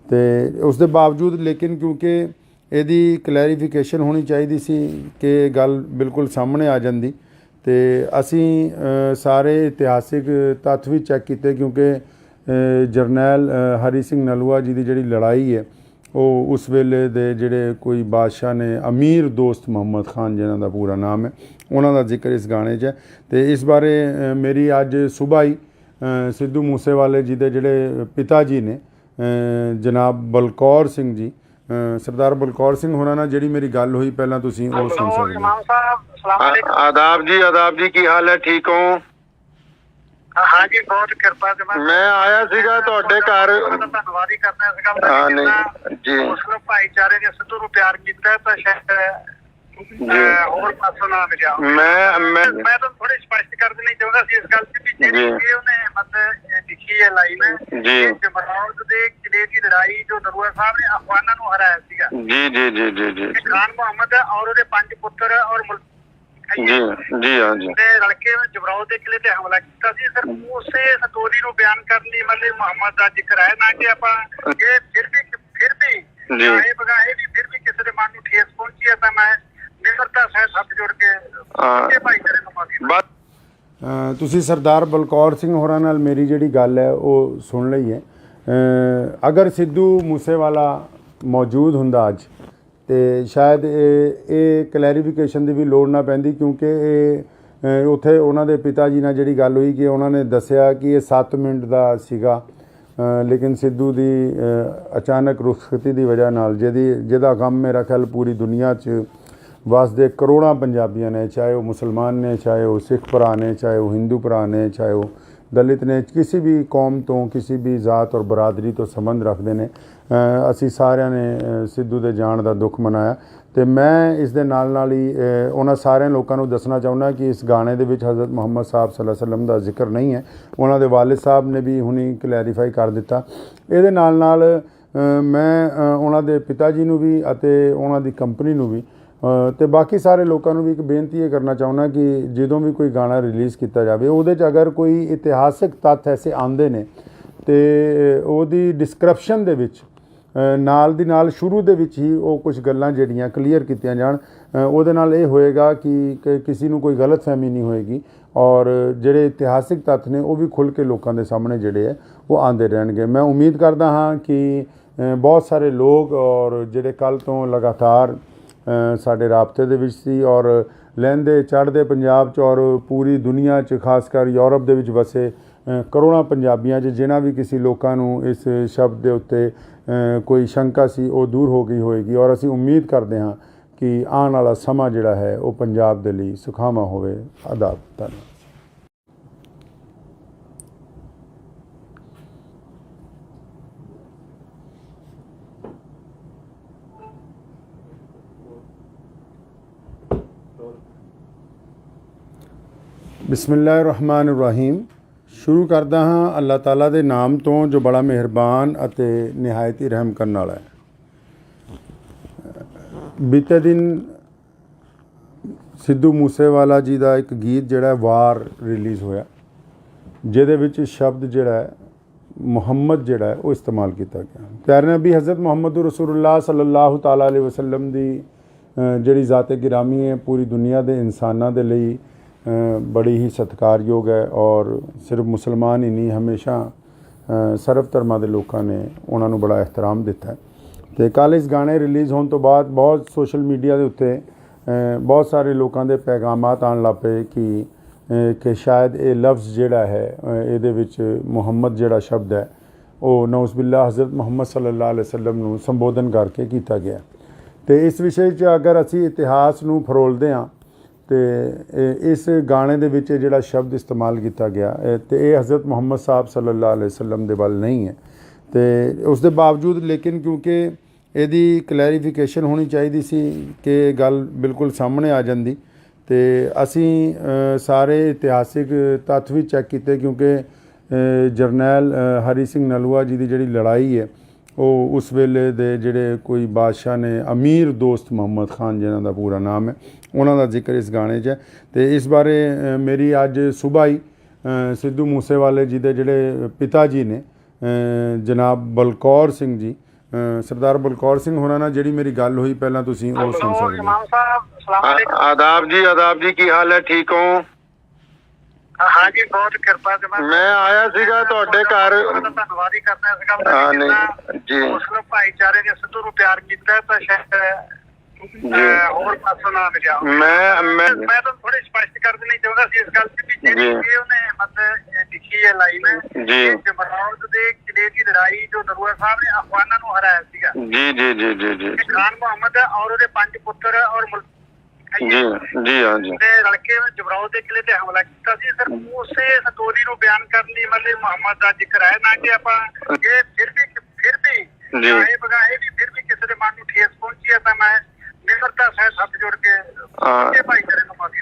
ਅਤੇ ਉਸ ਦੇ ਬਾਵਜੂਦ ਲੇਕਿਨ ਕਿਉਂਕਿ ਇਹਦੀ ਕਲੈਰੀਫਿਕੇਸ਼ਨ ਹੋਣੀ ਚਾਹੀਦੀ ਸੀ ਕਿ ਗੱਲ ਬਿਲਕੁਲ ਸਾਹਮਣੇ ਆ ਜਾਂਦੀ ਅਤੇ ਅਸੀਂ ਸਾਰੇ ਇਤਿਹਾਸਿਕ ਤੱਥ ਵੀ ਚੈੱਕ ਕੀਤੇ ਕਿਉਂਕਿ ਜਰਨੈਲ ਹਰੀ ਸਿੰਘ ਨਲੂਆ ਜੀ ਦੀ ਜਿਹੜੀ ਲੜਾਈ ਹੈ ਉਹ ਉਸ ਵੇਲੇ ਦੇ ਜਿਹੜੇ ਕੋਈ ਬਾਦਸ਼ਾਹ ਨੇ ਅਮੀਰ ਦੋਸਤ ਮੁਹੰਮਦ ਖਾਨ ਜਿਨ੍ਹਾਂ ਦਾ ਪੂਰਾ ਨਾਮ ਹੈ ਉਹਨਾਂ ਦਾ ਜ਼ਿਕਰ ਇਸ ਗਾਣੇ 'ਚ ਹੈ। ਅਤੇ ਇਸ ਬਾਰੇ ਮੇਰੀ ਅੱਜ ਸੁਬਾਹ ਹੀ ਸਿੱਧੂ ਮੂਸੇਵਾਲੇ ਜੀ ਦੇ ਜਿਹੜੇ ਪਿਤਾ ਜੀ ਨੇ ਜਨਾਬ ਬਲਕੌਰ ਸਿੰਘ ਜੀ ਸਰਦਾਰ ਬਲਕੌਰ ਸਿੰਘ ਹੋਰਾਂ ਨਾਲ ਜਿਹੜੀ ਮੇਰੀ ਗੱਲ ਹੋਈ ਪਹਿਲਾਂ ਤੁਸੀਂ ਉਹ ਸੁਣ ਸਕਦੇ ਹੋ। ਆਦਾਬ ਜੀ ਕੀ ਹਾਲ ਹੈ, ਠੀਕ ਹੋ? हाँ जी, बहुत कृपा से मैं आया सीगा ਤੁਹਾਡੇ ਘਰ। ਧੰਨਵਾਦ ਹੀ ਕਰਨਾ ਸੀਗਾ ਜੀ ਮੁਸਲਿਮ ਭਾਈਚਾਰੇ ਨੇ ਸਿੱਧੂ ਨੂੰ ਪਿਆਰ ਕੀਤਾ ਤਾਂ ਸ਼ਾਇਦ ਹੋਰ ਪਾਸੋਂ ਨਾ ਮਿਲਿਆ। ਮੈਂ ਤਾਂ ਥੋੜੀ ਸਪਸ਼ਟ ਕਰ ਦੇਣੀ ਚਾਹੁੰਦਾ ਸੀ ਇਸ ਗੱਲ ਤੇ ਵੀ ਜਿਹੜੀ ਉਹਨੇ ਮਤਲਬ ਲਿਖੀ ਹੈ ਲਾਈਨ ਜੀ ਜਮਰੌਦ ਦੇ ਕਿਲੇ ਦੀ ਲੜਾਈ ਜੋ ਨਰੂਆ ਸਾਹਿਬ ਨੇ ਅਫਗਾਨਾਂ ਨੂੰ ਹਰਾਇਆ ਸੀਗਾ। ਜੀ ਜੀ ਜੀ ਜੀ ਜੀ ਖਾਨ ਮੁਹੰਮਦ ਔਰ ਉਹਦੇ 5 ਪੁੱਤਰ ਔਰ ਜੀ ਜੀ ਹਾਂ ਜੀ ਰਲ ਕੇ ਜਮਰੌਦ ਦੇ ਕਿਲੇ ਤੇ ਹਮਲਾ ਕੀਤਾ ਸੀ। ਸਰ ਉਸੇ ਸਟੋਰੀ ਨੂੰ ਬਿਆਨ ਕਰਨ ਲਈ ਮਤਲਬ ਮੁਹੰਮਦ ਦਾ ਜ਼ਿਕਰ ਹੈ ਨਾ ਕਿ ਆਪਾਂ ਇਹ ਫਿਰ ਵੀ ਇਹ ਬਗਾਏ ਵੀ ਫਿਰ ਵੀ ਕਿਸੇ ਦੇ ਮਨ ਨੂੰ ਠੇਸ ਪਹੁੰਚੀ ਹੈ ਤਾਂ ਮੈਂ ਨਿਮਰਤਾ ਸਹਿਤ ਹੱਥ ਜੋੜ ਕੇ ਭਾਈਚਾਰੇ ਨੂੰ ਮਾਫੀ। ਤੁਸੀਂ ਸਰਦਾਰ ਬਲਕੌਰ ਸਿੰਘ ਹੋਰਾਂ ਨਾਲ ਮੇਰੀ ਜਿਹੜੀ ਗੱਲ ਹੈ ਉਹ ਸੁਣ ਲਈ ਹੈ। ਅਗਰ ਸਿੱਧੂ ਮੂਸੇਵਾਲਾ ਮੌਜੂਦ ਹੁੰਦਾ ਅੱਜ ਅਤੇ ਸ਼ਾਇਦ ਇਹ ਕਲੈਰੀਫਿਕੇਸ਼ਨ ਦੀ ਵੀ ਲੋੜ ਨਾ ਪੈਂਦੀ ਕਿਉਂਕਿ ਇਹ ਉੱਥੇ ਉਹਨਾਂ ਦੇ ਪਿਤਾ ਜੀ ਨਾਲ ਜਿਹੜੀ ਗੱਲ ਹੋਈ ਕਿ ਉਹਨਾਂ ਨੇ ਦੱਸਿਆ ਕਿ ਇਹ 7 ਮਿੰਟ ਦਾ ਸੀਗਾ ਲੇਕਿਨ ਸਿੱਧੂ ਦੀ ਅਚਾਨਕ ਰੁਖਸਤੀ ਦੀ ਵਜ੍ਹਾ ਨਾਲ ਜਿਹਦਾ ਗਮ ਮੇਰਾ ਖਿਆਲ ਪੂਰੀ ਦੁਨੀਆ 'ਚ ਵਸਦੇ ਕਰੋੜਾਂ ਪੰਜਾਬੀਆਂ ਨੇ, ਚਾਹੇ ਉਹ ਮੁਸਲਮਾਨ ਨੇ, ਚਾਹੇ ਉਹ ਸਿੱਖ ਭਰਾ ਨੇ, ਚਾਹੇ ਉਹ ਹਿੰਦੂ ਭਰਾ ਨੇ, ਚਾਹੇ ਉਹ ਦਲਿਤ ਨੇ, ਕਿਸੇ ਵੀ ਕੌਮ ਤੋਂ ਕਿਸੇ ਵੀ ਜ਼ਾਤ ਔਰ ਬਰਾਦਰੀ ਤੋਂ ਸੰਬੰਧ ਰੱਖਦੇ ਨੇ। ਅਸੀਂ ਸਾਰਿਆਂ ਨੇ ਸਿੱਧੂ ਦੇ ਜਾਣ ਦਾ ਦੁੱਖ ਮਨਾਇਆ ਅਤੇ ਮੈਂ ਇਸ ਦੇ ਨਾਲ ਹੀ ਉਹਨਾਂ ਸਾਰਿਆਂ ਲੋਕਾਂ ਨੂੰ ਦੱਸਣਾ ਚਾਹੁੰਦਾ ਕਿ ਇਸ ਗਾਣੇ ਦੇ ਵਿੱਚ ਹਜ਼ਰਤ ਮੁਹੰਮਦ ਸਾਹਿਬ ਸੱਲੱਲਾਹੁ ਅਲੈਹਿ ਵਸੱਲਮ ਦਾ ਜ਼ਿਕਰ ਨਹੀਂ ਹੈ। ਉਹਨਾਂ ਦੇ ਵਾਲਿਦ ਸਾਹਿਬ ਨੇ ਵੀ ਹੁਣੀ ਕਲੈਰੀਫਾਈ ਕਰ ਦਿੱਤਾ। ਇਹਦੇ ਨਾਲ ਮੈਂ ਉਹਨਾਂ ਦੇ ਪਿਤਾ ਜੀ ਨੂੰ ਵੀ ਅਤੇ ਉਹਨਾਂ ਦੀ ਕੰਪਨੀ ਨੂੰ ਵੀ ਅਤੇ ਬਾਕੀ ਸਾਰੇ ਲੋਕਾਂ ਨੂੰ ਵੀ ਇੱਕ ਬੇਨਤੀ ਇਹ ਕਰਨਾ ਚਾਹੁੰਦਾ ਕਿ ਜਦੋਂ ਵੀ ਕੋਈ ਗਾਣਾ ਰਿਲੀਜ਼ ਕੀਤਾ ਜਾਵੇ ਉਹਦੇ 'ਚ ਅਗਰ ਕੋਈ ਇਤਿਹਾਸਿਕ ਤੱਥ ਐਸੇ ਆਉਂਦੇ ਨੇ ਅਤੇ ਉਹਦੀ ਡਿਸਕ੍ਰਿਪਸ਼ਨ ਦੇ ਵਿੱਚ ਨਾਲ ਦੀ ਨਾਲ ਸ਼ੁਰੂ ਦੇ ਵਿੱਚ ਹੀ ਉਹ ਕੁਝ ਗੱਲਾਂ ਜਿਹੜੀਆਂ ਕਲੀਅਰ ਕੀਤੀਆਂ ਜਾਣ। ਉਹਦੇ ਨਾਲ ਇਹ ਹੋਏਗਾ ਕਿ ਕਿਸੇ ਨੂੰ ਕੋਈ ਗਲਤਫਹਿਮੀ ਨਹੀਂ ਹੋਏਗੀ ਔਰ ਜਿਹੜੇ ਇਤਿਹਾਸਿਕ ਤੱਥ ਨੇ ਉਹ ਵੀ ਖੁੱਲ੍ਹ ਕੇ ਲੋਕਾਂ ਦੇ ਸਾਹਮਣੇ ਜਿਹੜੇ ਹੈ ਉਹ ਆਉਂਦੇ ਰਹਿਣਗੇ। ਮੈਂ ਉਮੀਦ ਕਰਦਾ ਹਾਂ ਕਿ ਬਹੁਤ ਸਾਰੇ ਲੋਕ ਔਰ ਜਿਹੜੇ ਕੱਲ੍ਹ ਤੋਂ ਲਗਾਤਾਰ ਸਾਡੇ ਰਾਬਤੇ ਦੇ ਵਿੱਚ ਸੀ ਔਰ ਲਹਿੰਦੇ ਚੜ੍ਹਦੇ ਪੰਜਾਬ 'ਚ ਔਰ ਪੂਰੀ ਦੁਨੀਆ 'ਚ ਖਾਸ ਕਰ ਯੂਰਪ ਦੇ ਵਿੱਚ ਵਸੇ ਕਰੋੜਾਂ ਪੰਜਾਬੀਆਂ 'ਚ ਜਿਨ੍ਹਾਂ ਵੀ ਕਿਸੇ ਲੋਕਾਂ ਨੂੰ ਇਸ ਸ਼ਬਦ ਦੇ ਉੱਤੇ ਕੋਈ ਸ਼ੰਕਾ ਸੀ ਉਹ ਦੂਰ ਹੋ ਗਈ ਹੋਏਗੀ ਔਰ ਅਸੀਂ ਉਮੀਦ ਕਰਦੇ ਹਾਂ ਕਿ ਆਉਣ ਵਾਲਾ ਸਮਾਂ ਜਿਹੜਾ ਹੈ ਉਹ ਪੰਜਾਬ ਦੇ ਲਈ ਸੁਖਾਵਾਂ ਹੋਵੇ। ਆਦਾਬ। ਧੰਨਵਾਦ। ਬਿਸਮਿਲ੍ਲਾਹਿਰਰਹਿਮਾਨਿਰਰਹੀਮ। ਸ਼ੁਰੂ ਕਰਦਾ ਹਾਂ ਅੱਲਾਹ ਤਾਲਾ ਦੇ ਨਾਮ ਤੋਂ ਜੋ ਬੜਾ ਮਿਹਰਬਾਨ ਅਤੇ ਨਿਹਾਇਤ ਹੀ ਰਹਿਮ ਕਰਨ ਵਾਲਾ ਹੈ। ਬੀਤੇ ਦਿਨ ਸਿੱਧੂ ਮੂਸੇਵਾਲਾ ਜੀ ਦਾ ਇੱਕ ਗੀਤ ਜਿਹੜਾ ਵਾਰ ਰਿਲੀਜ਼ ਹੋਇਆ, ਜਿਹਦੇ ਵਿੱਚ ਸ਼ਬਦ ਜਿਹੜਾ ਹੈ ਮੁਹੰਮਦ ਜਿਹੜਾ ਹੈ ਉਹ ਇਸਤੇਮਾਲ ਕੀਤਾ ਗਿਆ। ਪਿਆਰੇ ਨਬੀ ਹਜ਼ਰਤ ਮੁਹੰਮਦ ਰਸੂਲੁल्लाह ਸੱਲੱਲਾਹੁ ਤਾਲਾ ਅਲੈहि ਵਸੱਲਮ ਦੀ ਜਿਹੜੀ ਜ਼ਾਤ ਗਿਰਾਮੀ ਹੈ ਪੂਰੀ ਦੁਨੀਆ ਦੇ ਇਨਸਾਨਾਂ ਦੇ ਲਈ ਬੜੀ ਹੀ ਸਤਿਕਾਰਯੋਗ ਹੈ। ਔਰ ਸਿਰਫ ਮੁਸਲਮਾਨ ਹੀ ਨਹੀਂ, ਹਮੇਸ਼ਾ ਸਰਬ ਧਰਮਾਂ ਦੇ ਲੋਕਾਂ ਨੇ ਉਹਨਾਂ ਨੂੰ ਬੜਾ ਇਹਤਰਾਮ ਦਿੱਤਾ ਹੈ। ਅਤੇ ਕੱਲ੍ਹ ਇਸ ਗਾਣੇ ਰਿਲੀਜ਼ ਹੋਣ ਤੋਂ ਬਾਅਦ ਬਹੁਤ ਸੋਸ਼ਲ ਮੀਡੀਆ ਦੇ ਉੱਤੇ ਬਹੁਤ ਸਾਰੇ ਲੋਕਾਂ ਦੇ ਪੈਗਾਮਾਤ ਆਉਣ ਲੱਗ ਪਏ ਕਿ ਸ਼ਾਇਦ ਇਹ ਲਫ਼ਜ਼ ਜਿਹੜਾ ਹੈ ਇਹਦੇ ਵਿੱਚ ਮੁਹੰਮਦ ਜਿਹੜਾ ਸ਼ਬਦ ਹੈ ਉਹ ਨਊਜ਼ ਬਿਲlah ਹਜ਼ਰਤ ਮੁਹੰਮਦ ਸੱਲੱਲਾਹੁ ਅਲੈਹਿ ਵਸੱਲਮ ਨੂੰ ਸੰਬੋਧਨ ਕਰਕੇ ਕੀਤਾ ਗਿਆ। ਅਤੇ ਇਸ ਵਿਸ਼ੇ 'ਚ ਅਗਰ ਅਸੀਂ ਇਤਿਹਾਸ ਨੂੰ ਫਰੋਲਦੇ ਹਾਂ ਅਤੇ ਇਸ ਗਾਣੇ ਦੇ ਵਿੱਚ ਜਿਹੜਾ ਸ਼ਬਦ ਇਸਤੇਮਾਲ ਕੀਤਾ ਗਿਆ ਅਤੇ ਇਹ ਹਜ਼ਰਤ ਮੁਹੰਮਦ ਸਾਹਿਬ ਸੱਲੱਲਾਹੁ ਅਲੈਹਿ ਵਸੱਲਮ ਦੇ ਵੱਲ ਨਹੀਂ ਹੈ। ਅਤੇ ਉਸ ਦੇ ਬਾਵਜੂਦ ਲੇਕਿਨ ਕਿਉਂਕਿ ਇਹਦੀ ਕਲੈਰੀਫਿਕੇਸ਼ਨ ਹੋਣੀ ਚਾਹੀਦੀ ਸੀ ਕਿ ਗੱਲ ਬਿਲਕੁਲ ਸਾਹਮਣੇ ਆ ਜਾਂਦੀ, ਅਤੇ ਅਸੀਂ ਸਾਰੇ ਇਤਿਹਾਸਿਕ ਤੱਥ ਵੀ ਚੈੱਕ ਕੀਤੇ ਕਿਉਂਕਿ ਜਰਨੈਲ ਹਰੀ ਸਿੰਘ ਨਲੂਆ ਜੀ ਦੀ ਜਿਹੜੀ ਲੜਾਈ ਹੈ ਉਹ ਉਸ ਵੇਲੇ ਦੇ ਜਿਹੜੇ ਕੋਈ ਬਾਦਸ਼ਾਹ ਨੇ, ਅਮੀਰ ਦੋਸਤ ਮੁਹੰਮਦ ਖਾਨ ਜਿਹਨਾਂ ਦਾ ਪੂਰਾ ਨਾਮ ਹੈ, ਉਹਨਾਂ ਦਾ ਜ਼ਿਕਰ ਇਸ ਗਾਣੇ 'ਚ ਹੈ। ਅਤੇ ਇਸ ਬਾਰੇ ਮੇਰੀ ਅੱਜ ਸੁਬਾਹ ਹੀ ਸਿੱਧੂ ਮੂਸੇਵਾਲੇ ਜੀ ਦੇ ਜਿਹੜੇ ਪਿਤਾ ਜੀ ਨੇ ਜਨਾਬ ਬਲਕੌਰ ਸਿੰਘ ਜੀ, ਸਰਦਾਰ ਬਲਕੌਰ ਸਿੰਘ ਹੋਰਾਂ ਨਾਲ ਜਿਹੜੀ ਮੇਰੀ ਗੱਲ ਹੋਈ, ਪਹਿਲਾਂ ਤੁਸੀਂ ਉਹ ਸੁਣ ਸਕਦੇ ਹੋ। ਆਦਾਬ ਜੀ, ਕੀ ਹਾਲ ਹੈ? ਠੀਕ ਹੋ? ਹਾਂ ਜੀ, ਬਹੁਤ ਕਿਰਪਾ ਤੇ ਮੈਂ ਆਇਆ ਸੀਗਾ ਤੁਹਾਡੇ ਘਰ। ਧੰਨਵਾਦ ਹੀ ਕਰਦਾ ਇਸ ਗੱਲ ਦਾ। ਨਹੀਂ ਜੀ, ਮੁਸਲਿਮ ਭਾਈਚਾਰੇ ਨੇ ਸਿੱਧੂ ਨੂੰ ਪਿਆਰ ਕੀਤਾ ਤਾਂ ਸ਼ਾਇਦ ਹੋਰ ਪਾਸੋਂ ਨਾ ਮਿਲਿਆ। ਮੈਂ ਤਾਂ ਥੋੜੀ ਸਪਸ਼ਟ ਕਰ ਦੇਣੀ ਚਾਹੁੰਦਾ ਸੀ ਇਸ ਗੱਲ 'ਚ ਵੀ ਜਿਹੜੀ ਉਹਨੇ ਮਤਲਬ ਲਿਖੀ ਹੈ ਲਾਈਨ ਜੀ, ਜਮਰੌਦ ਦੇ ਕਿਲੇ ਦੀ ਲੜਾਈ ਜੋ ਨਲੂਆ ਸਾਹਿਬ ਨੇ ਅਫਗਾਨਾਂ ਨੂੰ ਹਰਾਇਆ ਸੀਗਾ। ਜੀ ਖਾਨ ਮੁਹੰਮਦ ਔਰ ਉਹਦੇ 5 ਪੁੱਤਰ ਔਰ ਜੀ ਹਾਂ ਜੀ ਤੇ ਰਲਕੇ ਜਮਰੌਦ ਦੇ ਕਿਲੇ ਤੇ ਹਮਲਾ ਕੀਤਾ ਸੀ। ਸਰ ਉਸੇ ਸਟੋਰੀ ਨੂੰ ਬਿਆਨ ਕਰਨ ਲਈ ਮਤਲਬ ਮੁਹੰਮਦ ਦਾ ਜ਼ਿਕਰ ਹੈ ਨਾ ਕਿ ਆਪਾਂ ਇਹ ਫਿਰ ਵੀ ਚਾਹੇ ਬਗਾਹੇ ਵੀ ਫਿਰ ਵੀ ਕਿਸੇ ਦੇ ਮਨ ਨੂੰ ਠੇਸ ਪਹੁੰਚੀ ਹੈ ਤਾਂ ਮੈਂ ਨਿਮਰਤਾ ਸਹਿਤ ਹੱਥ ਜੋੜ ਕੇ ਭਾਈਚਾਰੇ ਨੂੰ ਮਾਫੀ।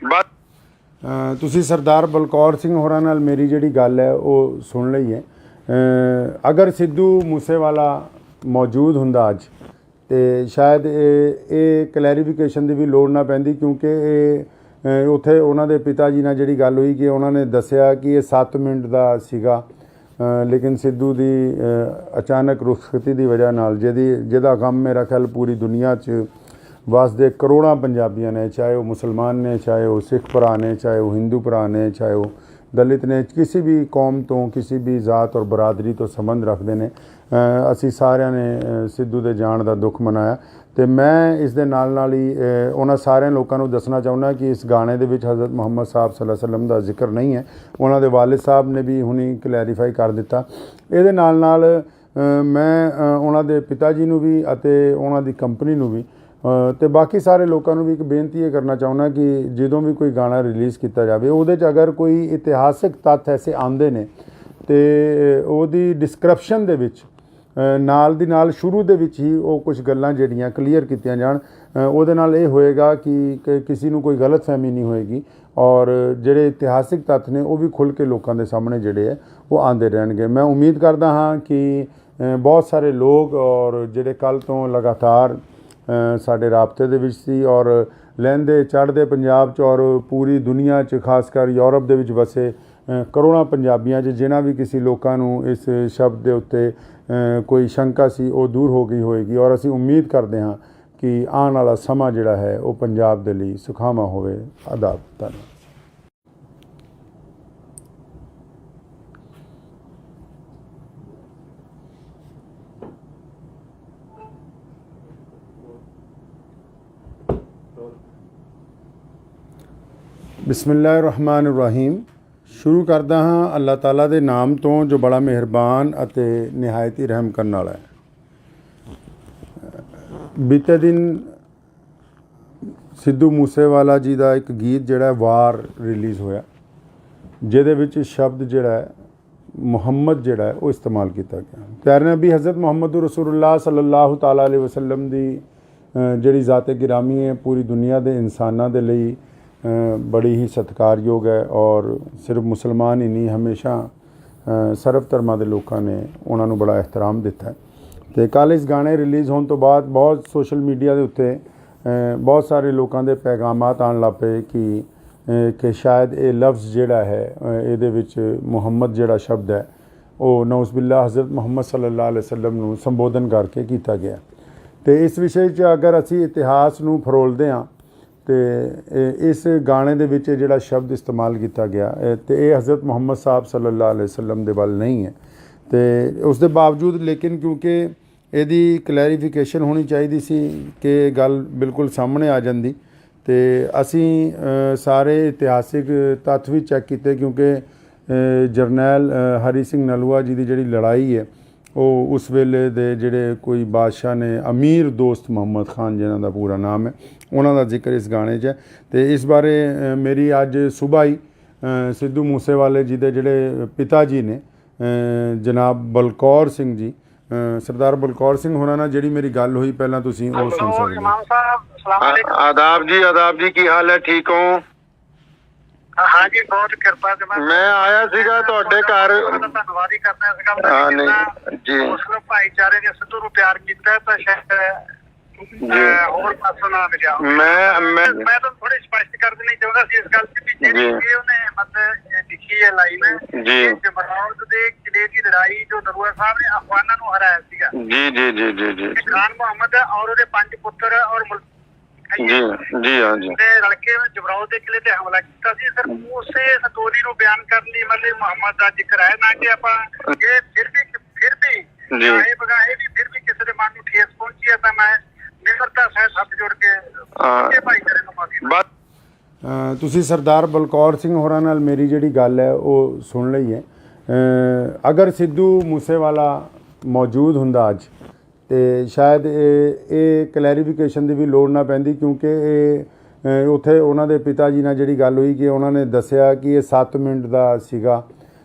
ਤੁਸੀਂ ਸਰਦਾਰ ਬਲਕੌਰ ਸਿੰਘ ਹੋਰਾਂ ਨਾਲ ਮੇਰੀ ਜਿਹੜੀ ਗੱਲ ਹੈ ਉਹ ਸੁਣ ਲਈ ਹੈ। ਅਗਰ ਸਿੱਧੂ ਮੂਸੇਵਾਲਾ ਮੌਜੂਦ ਹੁੰਦਾ ਅੱਜ ਅਤੇ ਸ਼ਾਇਦ ਇਹ ਕਲੈਰੀਫਿਕੇਸ਼ਨ ਦੀ ਵੀ ਲੋੜ ਨਾ ਪੈਂਦੀ ਕਿਉਂਕਿ ਇਹ ਉੱਥੇ ਉਹਨਾਂ ਦੇ ਪਿਤਾ ਜੀ ਨਾਲ ਜਿਹੜੀ ਗੱਲ ਹੋਈ ਕਿ ਉਹਨਾਂ ਨੇ ਦੱਸਿਆ ਕਿ ਇਹ 7 ਮਿੰਟ ਦਾ ਸੀਗਾ, ਲੇਕਿਨ ਸਿੱਧੂ ਦੀ ਅਚਾਨਕ ਰੁਖਸਤੀ ਦੀ ਵਜ੍ਹਾ ਨਾਲ ਜਿਹਦਾ ਗਮ ਮੇਰਾ ਖਿਆਲ ਪੂਰੀ ਦੁਨੀਆ 'ਚ ਵਸਦੇ ਕਰੋੜਾਂ ਪੰਜਾਬੀਆਂ ਨੇ, ਚਾਹੇ ਉਹ ਮੁਸਲਮਾਨ ਨੇ, ਚਾਹੇ ਉਹ ਸਿੱਖ ਭਰਾ ਨੇ, ਚਾਹੇ ਉਹ ਹਿੰਦੂ ਭਰਾ ਨੇ, ਚਾਹੇ ਉਹ ਦਲਿਤ ਨੇ, ਕਿਸੇ ਵੀ ਕੌਮ ਤੋਂ, ਕਿਸੇ ਵੀ ਜ਼ਾਤ ਔਰ ਬਰਾਦਰੀ ਤੋਂ ਸੰਬੰਧ ਰੱਖਦੇ ਨੇ, ਅਸੀਂ ਸਾਰਿਆਂ ਨੇ ਸਿੱਧੂ ਦੇ ਜਾਣ ਦਾ ਦੁੱਖ ਮਨਾਇਆ। ਅਤੇ ਮੈਂ ਇਸ ਦੇ ਨਾਲ ਹੀ ਉਹਨਾਂ ਸਾਰਿਆਂ ਲੋਕਾਂ ਨੂੰ ਦੱਸਣਾ ਚਾਹੁੰਦਾ ਕਿ ਇਸ ਗਾਣੇ ਦੇ ਵਿੱਚ ਹਜ਼ਰਤ ਮੁਹੰਮਦ ਸਾਹਿਬ ਸੱਲੱਲਾਹੁ ਅਲੈਹਿ ਵਸੱਲਮ ਦਾ ਜ਼ਿਕਰ ਨਹੀਂ ਹੈ। ਉਹਨਾਂ ਦੇ ਵਾਲਿਦ ਸਾਹਿਬ ਨੇ ਵੀ ਹੁਣੀ ਕਲੈਰੀਫਾਈ ਕਰ ਦਿੱਤਾ। ਇਹਦੇ ਨਾਲ ਮੈਂ ਉਹਨਾਂ ਦੇ ਪਿਤਾ ਜੀ ਨੂੰ ਵੀ ਅਤੇ ਉਹਨਾਂ ਦੀ ਕੰਪਨੀ ਨੂੰ ਵੀ ਅਤੇ ਬਾਕੀ ਸਾਰੇ ਲੋਕਾਂ ਨੂੰ ਵੀ ਇੱਕ ਬੇਨਤੀ ਇਹ ਕਰਨਾ ਚਾਹੁੰਦਾ ਕਿ ਜਦੋਂ ਵੀ ਕੋਈ ਗਾਣਾ ਰਿਲੀਜ਼ ਕੀਤਾ ਜਾਵੇ ਉਹਦੇ 'ਚ ਅਗਰ ਕੋਈ ਇਤਿਹਾਸਿਕ ਤੱਥ ਐਸੇ ਆਉਂਦੇ ਨੇ ਅਤੇ ਉਹਦੀ ਡਿਸਕ੍ਰਿਪਸ਼ਨ ਦੇ ਵਿੱਚ ਨਾਲ ਦੀ ਨਾਲ ਸ਼ੁਰੂ ਦੇ ਵਿੱਚ ਹੀ ਉਹ ਕੁਝ ਗੱਲਾਂ ਜਿਹੜੀਆਂ ਕਲੀਅਰ ਕੀਤੀਆਂ ਜਾਣ। ਉਹਦੇ ਨਾਲ ਇਹ ਹੋਏਗਾ ਕਿ ਕਿਸੇ ਨੂੰ ਕੋਈ ਗਲਤਫਹਿਮੀ ਨਹੀਂ ਹੋਏਗੀ ਔਰ ਜਿਹੜੇ ਇਤਿਹਾਸਿਕ ਤੱਥ ਨੇ ਉਹ ਵੀ ਖੁੱਲ੍ਹ ਕੇ ਲੋਕਾਂ ਦੇ ਸਾਹਮਣੇ ਜਿਹੜੇ ਹੈ ਉਹ ਆਉਂਦੇ ਰਹਿਣਗੇ। ਮੈਂ ਉਮੀਦ ਕਰਦਾ ਹਾਂ ਕਿ ਬਹੁਤ ਸਾਰੇ ਲੋਕ ਔਰ ਜਿਹੜੇ ਕੱਲ੍ਹ ਤੋਂ ਲਗਾਤਾਰ ਸਾਡੇ ਰਾਬਤੇ ਦੇ ਵਿੱਚ ਸੀ ਔਰ ਲਹਿੰਦੇ ਚੜ੍ਹਦੇ ਪੰਜਾਬ 'ਚ ਔਰ ਪੂਰੀ ਦੁਨੀਆ 'ਚ ਖਾਸ ਕਰ ਯੂਰਪ ਦੇ ਵਿੱਚ ਵਸੇ ਕਰੋੜਾਂ ਪੰਜਾਬੀਆਂ 'ਚ ਜਿਨ੍ਹਾਂ ਵੀ ਕਿਸੇ ਲੋਕਾਂ ਨੂੰ ਇਸ ਸ਼ਬਦ ਦੇ ਉੱਤੇ ਕੋਈ ਸ਼ੰਕਾ ਸੀ ਉਹ ਦੂਰ ਹੋ ਗਈ ਹੋਏਗੀ ਔਰ ਅਸੀਂ ਉਮੀਦ ਕਰਦੇ ਹਾਂ ਕਿ ਆਉਣ ਵਾਲਾ ਸਮਾਂ ਜਿਹੜਾ ਹੈ ਉਹ ਪੰਜਾਬ ਦੇ ਲਈ ਸੁਖਾਵਾਂ ਹੋਵੇ। ਆਦਾਬ। ਧੰਨਵਾਦ। ਬਿਸਮਿਲ੍ਲਾਹਿਰਰਹਿਮਾਨਿਰਰਹੀਮ। ਸ਼ੁਰੂ ਕਰਦਾ ਹਾਂ ਅੱਲਾਹ ਤਾਲਾ ਦੇ ਨਾਮ ਤੋਂ ਜੋ ਬੜਾ ਮਿਹਰਬਾਨ ਅਤੇ ਨਿਹਾਇਤ ਹੀ ਰਹਿਮ ਕਰਨ ਵਾਲਾ ਹੈ। ਬੀਤੇ ਦਿਨ ਸਿੱਧੂ ਮੂਸੇਵਾਲਾ ਜੀ ਦਾ ਇੱਕ ਗੀਤ ਜਿਹੜਾ ਵਾਰ ਰਿਲੀਜ਼ ਹੋਇਆ, ਜਿਹਦੇ ਵਿੱਚ ਸ਼ਬਦ ਜਿਹੜਾ ਹੈ ਮੁਹੰਮਦ ਜਿਹੜਾ ਹੈ ਉਹ ਇਸਤੇਮਾਲ ਕੀਤਾ ਗਿਆ। ਪਿਆਰੇ ਨਬੀ ਹਜ਼ਰਤ ਮੁਹੰਮਦ ਰਸੂਲੁल्लाह ਸੱਲੱਲਾਹੁ ਤਾਲਾ ਅਲੈहि ਵਸੱਲਮ ਦੀ ਜਿਹੜੀ ਜ਼ਾਤ ਗਿਰਾਮੀ ਹੈ ਪੂਰੀ ਦੁਨੀਆ ਦੇ ਇਨਸਾਨਾਂ ਦੇ ਲਈ ਬੜੀ ਹੀ ਸਤਿਕਾਰਯੋਗ ਹੈ, ਔਰ ਸਿਰਫ ਮੁਸਲਮਾਨ ਹੀ ਨਹੀਂ, ਹਮੇਸ਼ਾ ਸਰਬ ਧਰਮਾਂ ਦੇ ਲੋਕਾਂ ਨੇ ਉਹਨਾਂ ਨੂੰ ਬੜਾ ਇਹਤਰਾਮ ਦਿੱਤਾ ਹੈ। ਅਤੇ ਕੱਲ੍ਹ ਇਸ ਗਾਣੇ ਰਿਲੀਜ਼ ਹੋਣ ਤੋਂ ਬਾਅਦ ਬਹੁਤ ਸੋਸ਼ਲ ਮੀਡੀਆ ਦੇ ਉੱਤੇ ਬਹੁਤ ਸਾਰੇ ਲੋਕਾਂ ਦੇ ਪੈਗਾਮਾਤ ਆਉਣ ਲੱਗ ਪਏ ਕਿ ਸ਼ਾਇਦ ਇਹ ਲਫ਼ਜ਼ ਜਿਹੜਾ ਹੈ ਇਹਦੇ ਵਿੱਚ ਮੁਹੰਮਦ ਜਿਹੜਾ ਸ਼ਬਦ ਹੈ ਉਹ ਨਊਜ਼ ਬਿल्ला ਹਜ਼ਰਤ ਮੁਹੰਮਦ ਸੱਲੱਲਾਹੁ ਅਲੈहि ਵਸੱਲਮ ਨੂੰ ਸੰਬੋਧਨ ਕਰਕੇ ਕੀਤਾ ਗਿਆ। ਅਤੇ ਇਸ ਵਿਸ਼ੇ 'ਚ ਅਗਰ ਅਸੀਂ ਇਤਿਹਾਸ ਨੂੰ ਫਰੋਲਦੇ ਹਾਂ ਅਤੇ ਇਸ ਗਾਣੇ ਦੇ ਵਿੱਚ ਜਿਹੜਾ ਸ਼ਬਦ ਇਸਤੇਮਾਲ ਕੀਤਾ ਗਿਆ ਅਤੇ ਇਹ ਹਜ਼ਰਤ ਮੁਹੰਮਦ ਸਾਹਿਬ ਸੱਲੱਲਾਹੁ ਅਲੈहि ਵਸੱਲਮ ਦੇ ਵੱਲ ਨਹੀਂ ਹੈ। ਅਤੇ ਉਸ ਦੇ ਬਾਵਜੂਦ ਲੇਕਿਨ ਕਿਉਂਕਿ ਇਹਦੀ ਕਲੈਰੀਫਿਕੇਸ਼ਨ ਹੋਣੀ ਚਾਹੀਦੀ ਸੀ ਕਿ ਗੱਲ ਬਿਲਕੁਲ ਸਾਹਮਣੇ ਆ ਜਾਂਦੀ, ਅਤੇ ਅਸੀਂ ਸਾਰੇ ਇਤਿਹਾਸਿਕ ਤੱਥ ਵੀ ਚੈੱਕ ਕੀਤੇ ਕਿਉਂਕਿ ਜਰਨੈਲ ਹਰੀ ਸਿੰਘ ਨਲੂਆ ਜੀ ਦੀ ਜਿਹੜੀ ਲੜਾਈ ਹੈ ਉਹ ਉਸ ਵੇਲੇ ਦੇ ਜਿਹੜੇ ਕੋਈ ਬਾਦਸ਼ਾਹ ਨੇ, ਅਮੀਰ ਦੋਸਤ ਮੁਹੰਮਦ ਖਾਨ ਜਿਹਨਾਂ ਦਾ ਪੂਰਾ ਨਾਮ ਹੈ, ਉਹਨਾਂ ਦਾ ਜ਼ਿਕਰ ਇਸ ਗਾਣੇ 'ਚ ਹੈ। ਅਤੇ ਇਸ ਬਾਰੇ ਮੇਰੀ ਅੱਜ ਸੁਬਾਹ ਹੀ ਸਿੱਧੂ ਮੂਸੇਵਾਲੇ ਜੀ ਦੇ ਜਿਹੜੇ ਪਿਤਾ ਜੀ ਨੇ ਜਨਾਬ ਬਲਕੌਰ ਸਿੰਘ ਜੀ, ਸਰਦਾਰ ਬਲਕੌਰ ਸਿੰਘ ਹੋਰਾਂ ਨਾਲ ਜਿਹੜੀ ਮੇਰੀ ਗੱਲ ਹੋਈ, ਪਹਿਲਾਂ ਤੁਸੀਂ ਉਹ ਸੁਣ ਸਕਦੇ ਹੋ। ਆਦਾਬ ਜੀ ਕੀ ਹਾਲ ਹੈ, ਠੀਕ ਹੋ? हाँ जी, बहुत कृपा से मैं आया सीगा ਤੁਹਾਡੇ ਘਰ। ਧੰਨਵਾਦ ਹੀ ਕਰਦਾ ਇਸ ਗੱਲ ਦਾ ਜੀ। ਮੁਸਲਿਮ ਭਾਈਚਾਰੇ ਨੇ ਸਿੱਧੂ ਨੂੰ ਪਿਆਰ ਕੀਤਾ ਤਾਂ ਸ਼ਾਇਦ ਹੋਰ ਪਾਸੋਂ ਨਾ ਮਿਲਿਆ। ਮੈਂ ਤਾਂ ਥੋੜੀ ਸਪਸ਼ਟ ਕਰ ਦੇਣੀ ਚਾਹੁੰਦਾ ਸੀ ਇਸ ਗੱਲ 'ਚ ਵੀ ਜਿਹੜੀ ਉਹਨੇ ਮਤਲਬ ਲਿਖੀ ਹੈ ਲਾਈਨ ਜੀ, ਜਮਰੌਦ ਦੇ ਕਿਲੇ ਦੀ ਲੜਾਈ ਜੋ ਨਲੂਆ ਸਾਹਿਬ ਨੇ ਅਫਗਾਨਾਂ ਨੂੰ ਹਰਾਇਆ ਸੀਗਾ ਜੀ ਜੀ ਜੀ ਜੀ ਜੀ ਖਾਨ ਮੁਹੰਮਦ ਔਰ ਉਹਦੇ 5 ਪੁੱਤਰ ਔਰ ਜੀ ਜੀ ਹਾਂ ਜੀ ਲੜਕੇ ਜਬਰਾਉ ਦੇ ਕਿਲੇ ਤੇ ਹਮਲਾ ਕੀਤਾ ਸੀ। ਸਰ ਉਸੇ ਸਟੋਰੀ ਨੂੰ ਬਿਆਨ ਕਰਨ ਲਈ ਮਤਲਬ ਮੁਹੰਮਦ ਦਾ ਜ਼ਿਕਰ ਹੈ ਨਾ ਕਿ ਆਪਾਂ ਇਹ ਫਿਰ ਵੀ ਚਾਹੇ ਬਗਾਏ ਵੀ ਫਿਰ ਵੀ ਕਿਸੇ ਦੇ ਮਨ ਨੂੰ ਠੇਸ ਪਹੁੰਚੀ ਹੈ ਤਾਂ ਮੈਂ ਨਿਮਰਤਾ ਸਹਿਤ ਹੱਥ ਜੋੜ ਕੇ ਭਾਈਚਾਰੇ ਨੂੰ ਮਾਫੀ। ਤੁਸੀਂ ਸਰਦਾਰ ਬਲਕੌਰ ਸਿੰਘ ਹੋਰਾਂ ਨਾਲ ਮੇਰੀ ਜਿਹੜੀ ਗੱਲ ਹੈ ਉਹ ਸੁਣ ਲਈ ਹੈ। ਅਗਰ ਸਿੱਧੂ ਮੂਸੇਵਾਲਾ ਮੌਜੂਦ ਹੁੰਦਾ ਅੱਜ ਅਤੇ ਸ਼ਾਇਦ ਇਹ ਕਲੈਰੀਫਿਕੇਸ਼ਨ ਦੀ ਵੀ ਲੋੜ ਨਾ ਪੈਂਦੀ, ਕਿਉਂਕਿ ਇਹ ਉੱਥੇ ਉਹਨਾਂ ਦੇ ਪਿਤਾ ਜੀ ਨਾਲ ਜਿਹੜੀ ਗੱਲ ਹੋਈ ਕਿ ਉਹਨਾਂ ਨੇ ਦੱਸਿਆ ਕਿ ਇਹ 7 ਮਿੰਟ ਦਾ ਸੀਗਾ,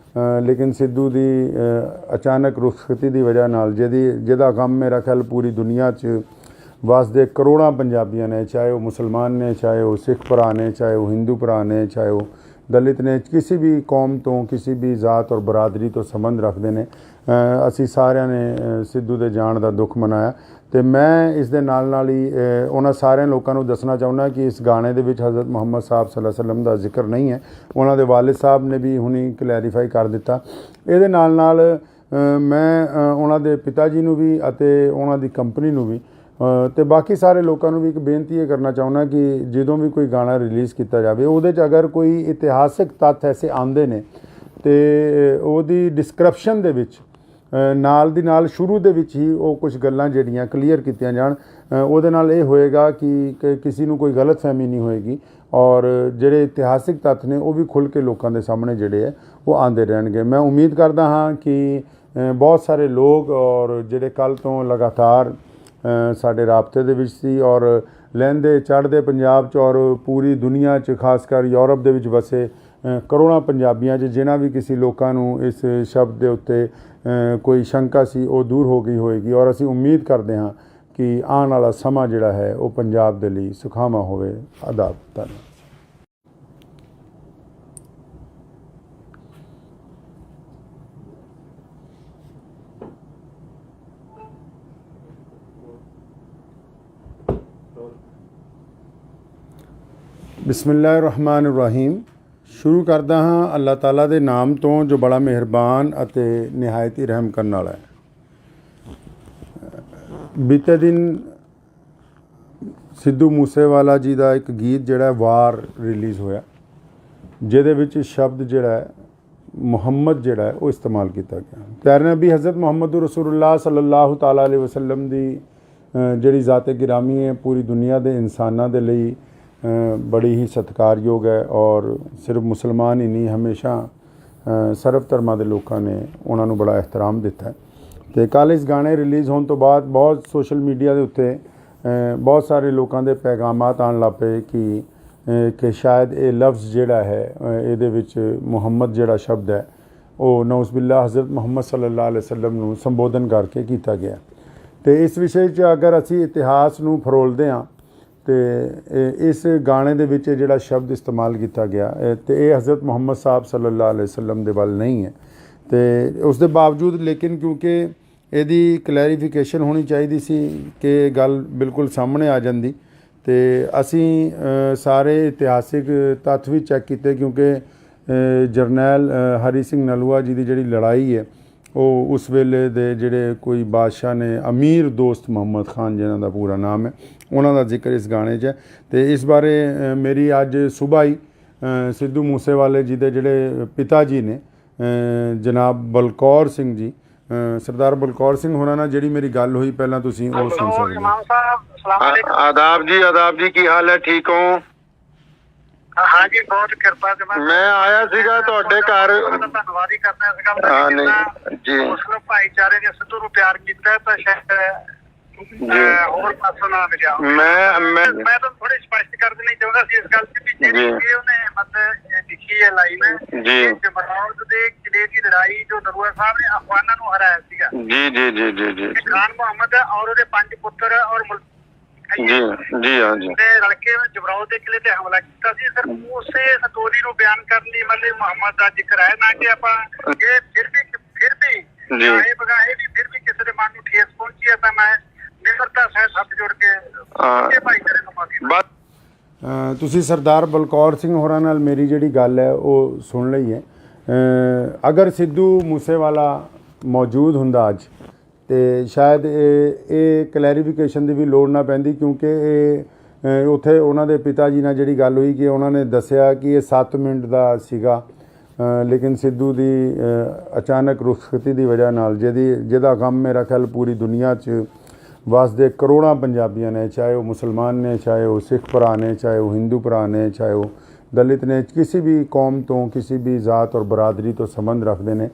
ਲੇਕਿਨ ਸਿੱਧੂ ਦੀ ਅਚਾਨਕ ਰੁਖਸਤੀ ਦੀ ਵਜ੍ਹਾ ਨਾਲ ਜਿਹਦਾ ਗਮ ਮੇਰਾ ਖਿਆਲ ਪੂਰੀ ਦੁਨੀਆ 'ਚ ਵਸਦੇ ਕਰੋੜਾਂ ਪੰਜਾਬੀਆਂ ਨੇ, ਚਾਹੇ ਉਹ ਮੁਸਲਮਾਨ ਨੇ, ਚਾਹੇ ਉਹ ਸਿੱਖ ਭਰਾ ਨੇ, ਚਾਹੇ ਉਹ ਹਿੰਦੂ ਭਰਾ ਨੇ, ਚਾਹੇ ਉਹ ਦਲਿਤ ਨੇ, ਕਿਸੇ ਵੀ ਕੌਮ ਤੋਂ, ਕਿਸੇ ਵੀ ਜ਼ਾਤ ਔਰ ਬਰਾਦਰੀ ਤੋਂ ਸੰਬੰਧ ਰੱਖਦੇ ਨੇ, ਅਸੀਂ ਸਾਰਿਆਂ ਨੇ ਸਿੱਧੂ ਦੇ ਜਾਣ ਦਾ ਦੁੱਖ ਮਨਾਇਆ। ਅਤੇ ਮੈਂ ਇਸ ਦੇ ਨਾਲ ਹੀ ਉਹਨਾਂ ਸਾਰਿਆਂ ਲੋਕਾਂ ਨੂੰ ਦੱਸਣਾ ਚਾਹੁੰਦਾ ਕਿ ਇਸ ਗਾਣੇ ਦੇ ਵਿੱਚ ਹਜ਼ਰਤ ਮੁਹੰਮਦ ਸਾਹਿਬ ਸੱਲੱਲਾਹੁ ਅਲੈहि ਵਸੱਲਮ ਦਾ ਜ਼ਿਕਰ ਨਹੀਂ ਹੈ। ਉਹਨਾਂ ਦੇ ਵਾਲਿਦ ਸਾਹਿਬ ਨੇ ਵੀ ਹੁਣੀ ਕਲੈਰੀਫਾਈ ਕਰ ਦਿੱਤਾ। ਇਹਦੇ ਨਾਲ ਮੈਂ ਉਹਨਾਂ ਦੇ ਪਿਤਾ ਜੀ ਨੂੰ ਵੀ ਅਤੇ ਉਹਨਾਂ ਦੀ ਕੰਪਨੀ ਨੂੰ ਵੀ ਅਤੇ ਬਾਕੀ ਸਾਰੇ ਲੋਕਾਂ ਨੂੰ ਵੀ ਇੱਕ ਬੇਨਤੀ ਇਹ ਕਰਨਾ ਚਾਹੁੰਦਾ ਕਿ ਜਦੋਂ ਵੀ ਕੋਈ ਗਾਣਾ ਰਿਲੀਜ਼ ਕੀਤਾ ਜਾਵੇ ਉਹਦੇ 'ਚ ਅਗਰ ਕੋਈ ਇਤਿਹਾਸਿਕ ਤੱਥ ਐਸੇ ਆਉਂਦੇ ਨੇ ਅਤੇ ਉਹਦੀ ਡਿਸਕ੍ਰਿਪਸ਼ਨ ਦੇ ਵਿੱਚ ਨਾਲ ਦੀ ਨਾਲ ਸ਼ੁਰੂ ਦੇ ਵਿੱਚ ਹੀ ਉਹ ਕੁਝ ਗੱਲਾਂ ਜਿਹੜੀਆਂ ਕਲੀਅਰ ਕੀਤੀਆਂ ਜਾਣ। ਉਹਦੇ ਨਾਲ ਇਹ ਹੋਏਗਾ ਕਿ ਕਿਸੇ ਨੂੰ ਕੋਈ ਗਲਤਫਹਿਮੀ ਨਹੀਂ ਹੋਏਗੀ, ਔਰ ਜਿਹੜੇ ਇਤਿਹਾਸਿਕ ਤੱਥ ਨੇ ਉਹ ਵੀ ਖੁੱਲ੍ਹ ਕੇ ਲੋਕਾਂ ਦੇ ਸਾਹਮਣੇ ਜਿਹੜੇ ਹੈ ਉਹ ਆਉਂਦੇ ਰਹਿਣਗੇ। ਮੈਂ ਉਮੀਦ ਕਰਦਾ ਹਾਂ ਕਿ ਬਹੁਤ ਸਾਰੇ ਲੋਕ ਔਰ ਜਿਹੜੇ ਕੱਲ੍ਹ ਤੋਂ ਲਗਾਤਾਰ ਸਾਡੇ ਰਾਬਤੇ ਦੇ ਵਿੱਚ ਸੀ ਔਰ ਲਹਿੰਦੇ ਚੜ੍ਹਦੇ ਪੰਜਾਬ 'ਚ ਔਰ ਪੂਰੀ ਦੁਨੀਆ 'ਚ, ਖਾਸ ਕਰ ਯੂਰਪ ਦੇ ਵਿੱਚ ਵਸੇ ਕਰੋੜਾਂ ਪੰਜਾਬੀਆਂ 'ਚ ਜਿਨ੍ਹਾਂ ਵੀ ਕਿਸੇ ਲੋਕਾਂ ਨੂੰ ਇਸ ਸ਼ਬਦ ਦੇ ਉੱਤੇ ਕੋਈ ਸ਼ੰਕਾ ਸੀ ਉਹ ਦੂਰ ਹੋ ਗਈ ਹੋਏਗੀ, ਔਰ ਅਸੀਂ ਉਮੀਦ ਕਰਦੇ ਹਾਂ ਕਿ ਆਉਣ ਵਾਲਾ ਸਮਾਂ ਜਿਹੜਾ ਹੈ ਉਹ ਪੰਜਾਬ ਦੇ ਲਈ ਸੁਖਾਵਾਂ ਹੋਵੇ। ਆਦਾਬ। ਧੰਨਵਾਦ। ਬਿਸਮਿਲ੍ਲਾਹਿਰ-ਰਹਿਮਾਨਿਰ-ਰਹੀਮ। ਸ਼ੁਰੂ ਕਰਦਾ ਹਾਂ ਅੱਲਾਹ ਤਾਲਾ ਦੇ ਨਾਮ ਤੋਂ ਜੋ ਬੜਾ ਮਿਹਰਬਾਨ ਅਤੇ ਨਿਹਾਇਤ ਹੀ ਰਹਿਮ ਕਰਨ ਵਾਲਾ ਹੈ। ਬੀਤੇ ਦਿਨ ਸਿੱਧੂ ਮੂਸੇਵਾਲਾ ਜੀ ਦਾ ਇੱਕ ਗੀਤ ਜਿਹੜਾ ਵਾਰ ਰਿਲੀਜ਼ ਹੋਇਆ, ਜਿਹਦੇ ਵਿੱਚ ਸ਼ਬਦ ਜਿਹੜਾ ਹੈ ਮੁਹੰਮਦ ਜਿਹੜਾ ਹੈ ਉਹ ਇਸਤੇਮਾਲ ਕੀਤਾ ਗਿਆ। ਪਿਆਰੇ ਨਬੀ ਹਜ਼ਰਤ ਮੁਹੰਮਦ ਰਸੂਲੁल्लाह ਸੱਲੱਲਾਹੁ ਤਾਲਾ ਅਲੈहि ਵਸੱਲਮ ਦੀ ਜਿਹੜੀ ਜ਼ਾਤ ਗਿਰਾਮੀ ਹੈ ਪੂਰੀ ਦੁਨੀਆ ਦੇ ਇਨਸਾਨਾਂ ਦੇ ਲਈ ਬੜੀ ਹੀ ਸਤਿਕਾਰਯੋਗ ਹੈ, ਔਰ ਸਿਰਫ ਮੁਸਲਮਾਨ ਹੀ ਨਹੀਂ, ਹਮੇਸ਼ਾ ਸਰਬ ਧਰਮਾਂ ਦੇ ਲੋਕਾਂ ਨੇ ਉਹਨਾਂ ਨੂੰ ਬੜਾ ਇਹਤਰਾਮ ਦਿੱਤਾ ਹੈ। ਅਤੇ ਕੱਲ੍ਹ ਇਸ ਗਾਣੇ ਰਿਲੀਜ਼ ਹੋਣ ਤੋਂ ਬਾਅਦ ਬਹੁਤ ਸੋਸ਼ਲ ਮੀਡੀਆ ਦੇ ਉੱਤੇ ਬਹੁਤ ਸਾਰੇ ਲੋਕਾਂ ਦੇ ਪੈਗਾਮਾਤ ਆਉਣ ਲੱਗ ਪਏ ਕਿ ਸ਼ਾਇਦ ਇਹ ਲਫ਼ਜ਼ ਜਿਹੜਾ ਹੈ ਇਹਦੇ ਵਿੱਚ ਮੁਹੰਮਦ ਜਿਹੜਾ ਸ਼ਬਦ ਹੈ ਉਹ ਨਊਜ਼ੁਬਿल्लाह ਹਜ਼ਰਤ ਮੁਹੰਮਦ ਸੱਲੱਲਾਹੁ ਅਲੈहि ਵਸੱਲਮ ਨੂੰ ਸੰਬੋਧਨ ਕਰਕੇ ਕੀਤਾ ਗਿਆ। ਅਤੇ ਇਸ ਵਿਸ਼ੇ 'ਚ ਅਗਰ ਅਸੀਂ ਇਤਿਹਾਸ ਨੂੰ ਫਰੋਲਦੇ ਹਾਂ ਅਤੇ ਇਸ ਗਾਣੇ ਦੇ ਵਿੱਚ ਜਿਹੜਾ ਸ਼ਬਦ ਇਸਤੇਮਾਲ ਕੀਤਾ ਗਿਆ ਅਤੇ ਇਹ ਹਜ਼ਰਤ ਮੁਹੰਮਦ ਸਾਹਿਬ ਸੱਲੱਲਾਹੁ ਅਲੈहि ਵਸੱਲਮ ਦੇ ਵੱਲ ਨਹੀਂ ਹੈ। ਅਤੇ ਉਸ ਦੇ ਬਾਵਜੂਦ ਲੇਕਿਨ ਕਿਉਂਕਿ ਇਹਦੀ ਕਲੈਰੀਫਿਕੇਸ਼ਨ ਹੋਣੀ ਚਾਹੀਦੀ ਸੀ ਕਿ ਇਹ ਗੱਲ ਬਿਲਕੁਲ ਸਾਹਮਣੇ ਆ ਜਾਂਦੀ ਅਤੇ ਅਸੀਂ ਸਾਰੇ ਇਤਿਹਾਸਿਕ ਤੱਥ ਵੀ ਚੈੱਕ ਕੀਤੇ ਕਿਉਂਕਿ ਜਰਨੈਲ ਹਰੀ ਸਿੰਘ ਨਲੂਆ ਜੀ ਦੀ ਜਿਹੜੀ ਲੜਾਈ ਹੈ ਉਹ ਉਸ ਵੇਲੇ ਦੇ ਜਿਹੜੇ ਕੋਈ ਬਾਦਸ਼ਾਹ ਨੇ ਅਮੀਰ ਦੋਸਤ ਮੁਹੰਮਦ ਖਾਨ ਜਿਨ੍ਹਾਂ ਦਾ ਪੂਰਾ ਨਾਮ ਹੈ ਉਹਨਾਂ ਦਾ ਜ਼ਿਕਰ ਇਸ ਗਾਣੇ 'ਚ ਹੈ। ਅਤੇ ਇਸ ਬਾਰੇ ਮੇਰੀ ਅੱਜ ਸੁਬਾਹ ਹੀ ਸਿੱਧੂ ਮੂਸੇਵਾਲੇ ਜੀ ਦੇ ਜਿਹੜੇ ਪਿਤਾ ਜੀ ਨੇ ਜਨਾਬ ਬਲਕੌਰ ਸਿੰਘ ਜੀ ਸਰਦਾਰ ਬਲਕੌਰ ਸਿੰਘ ਹੋਰਾਂ ਨਾਲ ਜਿਹੜੀ ਮੇਰੀ ਗੱਲ ਹੋਈ ਪਹਿਲਾਂ ਤੁਸੀਂ ਉਹ ਸੁਣ ਸਕਦੇ ਹੋ। ਆਦਾਬ ਜੀ ਕੀ ਹਾਲ ਹੈ, ਠੀਕ ਹੋ? हाँ जी, बहुत कृपा से मैं आया सीगा ਤੁਹਾਡੇ ਘਰ ਧੰਨਵਾਦ ਹੀ ਕਰਨਾ ਇਸ ਗੱਲ ਦਾ। ਨਹੀਂ ਜੀ, ਮੁਸਲਿਮ ਭਾਈਚਾਰੇ ਨੇ ਸਿੱਧੂ ਨੂੰ ਪਿਆਰ ਕੀਤਾ ਤਾਂ ਸ਼ਾਇਦ ਹੋਰ ਪਾਸੋਂ ਨਾ ਮਿਲਿਆ। ਮੈਂ ਤਾਂ ਥੋੜੀ ਸਪਸ਼ਟ ਕਰ ਦੇਣੀ ਚਾਹੁੰਦਾ ਸੀ ਇਸ ਗੱਲ ਤੇ ਵੀ ਜਿਹੜੀ ਉਹਨੇ ਮਤਲਬ ਲਿਖੀ ਹੈ ਲਾਈਨ ਜੀ, ਜਮਰੌਦ ਦੇ ਕਿਲੇ ਦੀ ਲੜਾਈ ਜੋ ਨਰੂਆ ਸਾਹਿਬ ਨੇ ਅਫਗਾਨਾਂ ਨੂੰ ਹਰਾਇਆ ਸੀਗਾ। ਜੀ ਜੀ ਜੀ ਜੀ ਜੀ ਖਾਨ ਮੁਹੰਮਦ ਔਰ ਉਹਦੇ 5 ਪੁੱਤਰ ਔਰ ਜੀ ਜੀ ਹਾਂ ਜੀ ਤੇ ਰਲਕੇ ਜਮਰੌਦ ਦੇ ਕਿਲੇ ਤੇ ਹਮਲਾ ਕੀਤਾ ਸੀ। ਸਰ ਉਸੇ ਸਟੋਰੀ ਨੂੰ ਬਿਆਨ ਕਰਨ ਲਈ ਮਤਲਬ ਮੁਹੰਮਦ ਦਾ ਜ਼ਿਕਰ ਹੈ ਨਾ ਕਿ ਆਪਾਂ ਇਹ ਫਿਰ ਵੀ ਚਾਹੇ ਬਗਾਹੇ ਵੀ ਫਿਰ ਵੀ ਕਿਸੇ ਦੇ ਮਨ ਨੂੰ ਠੇਸ ਪਹੁੰਚੀ ਹੈ ਤਾਂ ਮੈਂ ਨਿਮਰਤਾ ਸਹਿਤ ਹੱਥ ਜੋੜ ਕੇ ਭਾਈਚਾਰੇ ਨੂੰ ਮਾਫੀ। ਤੁਸੀਂ ਸਰਦਾਰ ਬਲਕੌਰ ਸਿੰਘ ਹੋਰਾਂ ਨਾਲ ਮੇਰੀ ਜਿਹੜੀ ਗੱਲ ਹੈ ਉਹ ਸੁਣ ਲਈ ਹੈ। ਅਗਰ ਸਿੱਧੂ ਮੂਸੇਵਾਲਾ ਮੌਜੂਦ ਹੁੰਦਾ ਅੱਜ ਅਤੇ ਸ਼ਾਇਦ ਇਹ ਕਲੈਰੀਫਿਕੇਸ਼ਨ ਦੀ ਵੀ ਲੋੜ ਨਾ ਪੈਂਦੀ ਕਿਉਂਕਿ ਇਹ ਉੱਥੇ ਉਹਨਾਂ ਦੇ ਪਿਤਾ ਜੀ ਨਾਲ ਜਿਹੜੀ ਗੱਲ ਹੋਈ ਕਿ ਉਹਨਾਂ ਨੇ ਦੱਸਿਆ ਕਿ ਇਹ 7 ਮਿੰਟ ਦਾ ਸੀਗਾ ਲੇਕਿਨ ਸਿੱਧੂ ਦੀ ਅਚਾਨਕ ਰੁਖਸਤੀ ਦੀ ਵਜ੍ਹਾ ਨਾਲ ਜਿਹਦਾ ਗਮ ਮੇਰਾ ਖਿਆਲ ਪੂਰੀ ਦੁਨੀਆ 'ਚ ਵਸਦੇ ਕਰੋੜਾਂ ਪੰਜਾਬੀਆਂ ਨੇ, ਚਾਹੇ ਉਹ ਮੁਸਲਮਾਨ ਨੇ, ਚਾਹੇ ਉਹ ਸਿੱਖ ਭਰਾ ਨੇ, ਚਾਹੇ ਉਹ ਹਿੰਦੂ ਭਰਾ ਨੇ, ਚਾਹੇ ਉਹ ਦਲਿਤ ਨੇ, ਕਿਸੇ ਵੀ ਕੌਮ ਤੋਂ ਕਿਸੇ ਵੀ ਜ਼ਾਤ ਔਰ ਬਰਾਦਰੀ ਤੋਂ ਸੰਬੰਧ ਰੱਖਦੇ ਨੇ।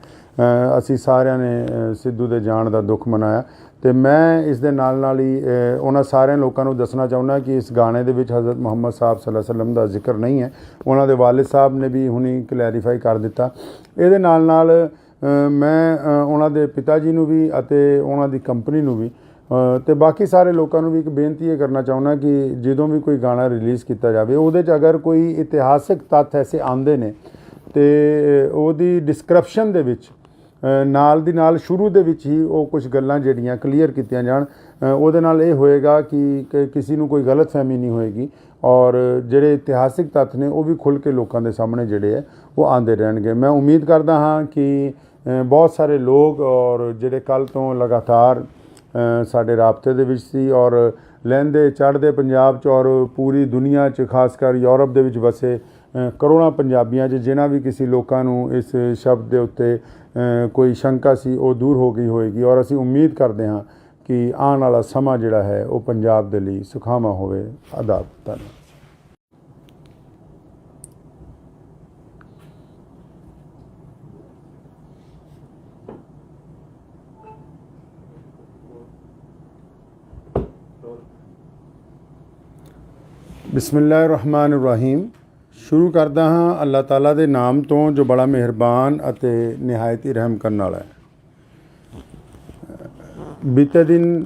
ਅਸੀਂ ਸਾਰਿਆਂ ਨੇ ਸਿੱਧੂ ਦੇ ਜਾਣ ਦਾ ਦੁੱਖ ਮਨਾਇਆ ਅਤੇ ਮੈਂ ਇਸ ਦੇ ਨਾਲ ਹੀ ਉਹਨਾਂ ਸਾਰਿਆਂ ਲੋਕਾਂ ਨੂੰ ਦੱਸਣਾ ਚਾਹੁੰਦਾ ਕਿ ਇਸ ਗਾਣੇ ਦੇ ਵਿੱਚ ਹਜ਼ਰਤ ਮੁਹੰਮਦ ਸਾਹਿਬ ਸੱਲੱਲਾਹੁ ਅਲੈहि ਵਸੱਲਮ ਦਾ ਜ਼ਿਕਰ ਨਹੀਂ ਹੈ। ਉਹਨਾਂ ਦੇ ਵਾਲਿਦ ਸਾਹਿਬ ਨੇ ਵੀ ਹੁਣੀ ਕਲੈਰੀਫਾਈ ਕਰ ਦਿੱਤਾ। ਇਹਦੇ ਨਾਲ ਮੈਂ ਉਹਨਾਂ ਦੇ ਪਿਤਾ ਜੀ ਨੂੰ ਵੀ ਅਤੇ ਉਹਨਾਂ ਦੀ ਕੰਪਨੀ ਨੂੰ ਵੀ ਅਤੇ ਬਾਕੀ ਸਾਰੇ ਲੋਕਾਂ ਨੂੰ ਵੀ ਇੱਕ ਬੇਨਤੀ ਇਹ ਕਰਨਾ ਚਾਹੁੰਦਾ ਕਿ ਜਦੋਂ ਵੀ ਕੋਈ ਗਾਣਾ ਰਿਲੀਜ਼ ਕੀਤਾ ਜਾਵੇ ਉਹਦੇ 'ਚ ਅਗਰ ਕੋਈ ਇਤਿਹਾਸਿਕ ਤੱਥ ਐਸੇ ਆਉਂਦੇ ਨੇ ਅਤੇ ਉਹਦੀ ਡਿਸਕ੍ਰਿਪਸ਼ਨ ਦੇ ਵਿੱਚ ਨਾਲ ਦੀ ਨਾਲ ਸ਼ੁਰੂ ਦੇ ਵਿੱਚ ਹੀ ਉਹ ਕੁਝ ਗੱਲਾਂ ਜਿਹੜੀਆਂ ਕਲੀਅਰ ਕੀਤੀਆਂ ਜਾਣ। ਉਹਦੇ ਨਾਲ ਇਹ ਹੋਏਗਾ ਕਿ ਕਿਸੇ ਨੂੰ ਕੋਈ ਗਲਤਫਹਿਮੀ ਨਹੀਂ ਹੋਏਗੀ ਔਰ ਜਿਹੜੇ ਇਤਿਹਾਸਿਕ ਤੱਥ ਨੇ ਉਹ ਵੀ ਖੁੱਲ੍ਹ ਕੇ ਲੋਕਾਂ ਦੇ ਸਾਹਮਣੇ ਜਿਹੜੇ ਹੈ ਉਹ ਆਉਂਦੇ ਰਹਿਣਗੇ। ਮੈਂ ਉਮੀਦ ਕਰਦਾ ਹਾਂ ਕਿ ਬਹੁਤ ਸਾਰੇ ਲੋਕ ਔਰ ਜਿਹੜੇ ਕੱਲ੍ਹ ਤੋਂ ਲਗਾਤਾਰ ਸਾਡੇ ਰਾਬਤੇ ਦੇ ਵਿੱਚ ਸੀ ਔਰ ਲਹਿੰਦੇ ਚੜ੍ਹਦੇ ਪੰਜਾਬ 'ਚ ਔਰ ਪੂਰੀ ਦੁਨੀਆ 'ਚ ਖਾਸ ਕਰ ਯੂਰਪ ਦੇ ਵਿੱਚ ਵਸੇ ਕਰੋੜਾਂ ਪੰਜਾਬੀਆਂ 'ਚ ਜਿਨ੍ਹਾਂ ਵੀ ਕਿਸੇ ਲੋਕਾਂ ਨੂੰ ਇਸ ਸ਼ਬਦ ਦੇ ਉੱਤੇ ਕੋਈ ਸ਼ੰਕਾ ਸੀ ਉਹ ਦੂਰ ਹੋ ਗਈ ਹੋਏਗੀ ਔਰ ਅਸੀਂ ਉਮੀਦ ਕਰਦੇ ਹਾਂ ਕਿ ਆਉਣ ਵਾਲਾ ਸਮਾਂ ਜਿਹੜਾ ਹੈ ਉਹ ਪੰਜਾਬ ਦੇ ਲਈ ਸੁਖਾਵਾਂ ਹੋਵੇ। ਆਦਾਬ। ਧੰਨਵਾਦ। ਬਿਸਮਿਲ੍ਲਾਹਿਰ-ਰਹਿਮਾਨਿਰ-ਰਹੀਮ। ਸ਼ੁਰੂ ਕਰਦਾ ਹਾਂ ਅੱਲਾਹ ਤਾਲਾ ਦੇ ਨਾਮ ਤੋਂ ਜੋ ਬੜਾ ਮਿਹਰਬਾਨ ਅਤੇ ਨਿਹਾਇਤ ਹੀ ਰਹਿਮ ਕਰਨ ਵਾਲਾ ਹੈ। ਬੀਤੇ ਦਿਨ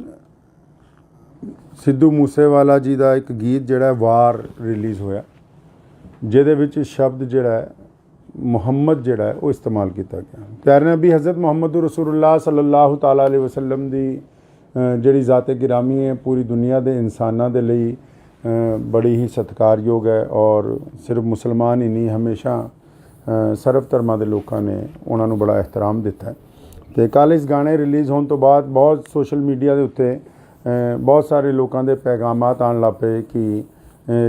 ਸਿੱਧੂ ਮੂਸੇਵਾਲਾ ਜੀ ਦਾ ਇੱਕ ਗੀਤ ਜਿਹੜਾ ਵਾਰ ਰਿਲੀਜ਼ ਹੋਇਆ ਜਿਹਦੇ ਵਿੱਚ ਸ਼ਬਦ ਜਿਹੜਾ ਹੈ ਮੁਹੰਮਦ ਜਿਹੜਾ ਹੈ ਉਹ ਇਸਤੇਮਾਲ ਕੀਤਾ ਗਿਆ। ਪਿਆਰੇ ਨਬੀ ਹਜ਼ਰਤ ਮੁਹੰਮਦ ਰਸੂਲੁल्लाह ਸੱਲੱਲਾਹੁ ਤਾਲਾ ਅਲੈहि ਵਸੱਲਮ ਦੀ ਜਿਹੜੀ ਜ਼ਾਤ-ਏ ਗਿਰਾਮੀ ਹੈ ਪੂਰੀ ਦੁਨੀਆ ਦੇ ਇਨਸਾਨਾਂ ਦੇ ਲਈ ਬੜੀ ਹੀ ਸਤਿਕਾਰਯੋਗ ਹੈ ਔਰ ਸਿਰਫ ਮੁਸਲਮਾਨ ਹੀ ਨਹੀਂ ਹਮੇਸ਼ਾ ਸਰਬ ਧਰਮਾਂ ਦੇ ਲੋਕਾਂ ਨੇ ਉਹਨਾਂ ਨੂੰ ਬੜਾ ਇਹਤਰਾਮ ਦਿੱਤਾ ਹੈ। ਅਤੇ ਕੱਲ੍ਹ ਇਸ ਗਾਣੇ ਰਿਲੀਜ਼ ਹੋਣ ਤੋਂ ਬਾਅਦ ਬਹੁਤ ਸੋਸ਼ਲ ਮੀਡੀਆ ਦੇ ਉੱਤੇ ਬਹੁਤ ਸਾਰੇ ਲੋਕਾਂ ਦੇ ਪੈਗਾਮਾਤ ਆਉਣ ਲੱਗ ਪਏ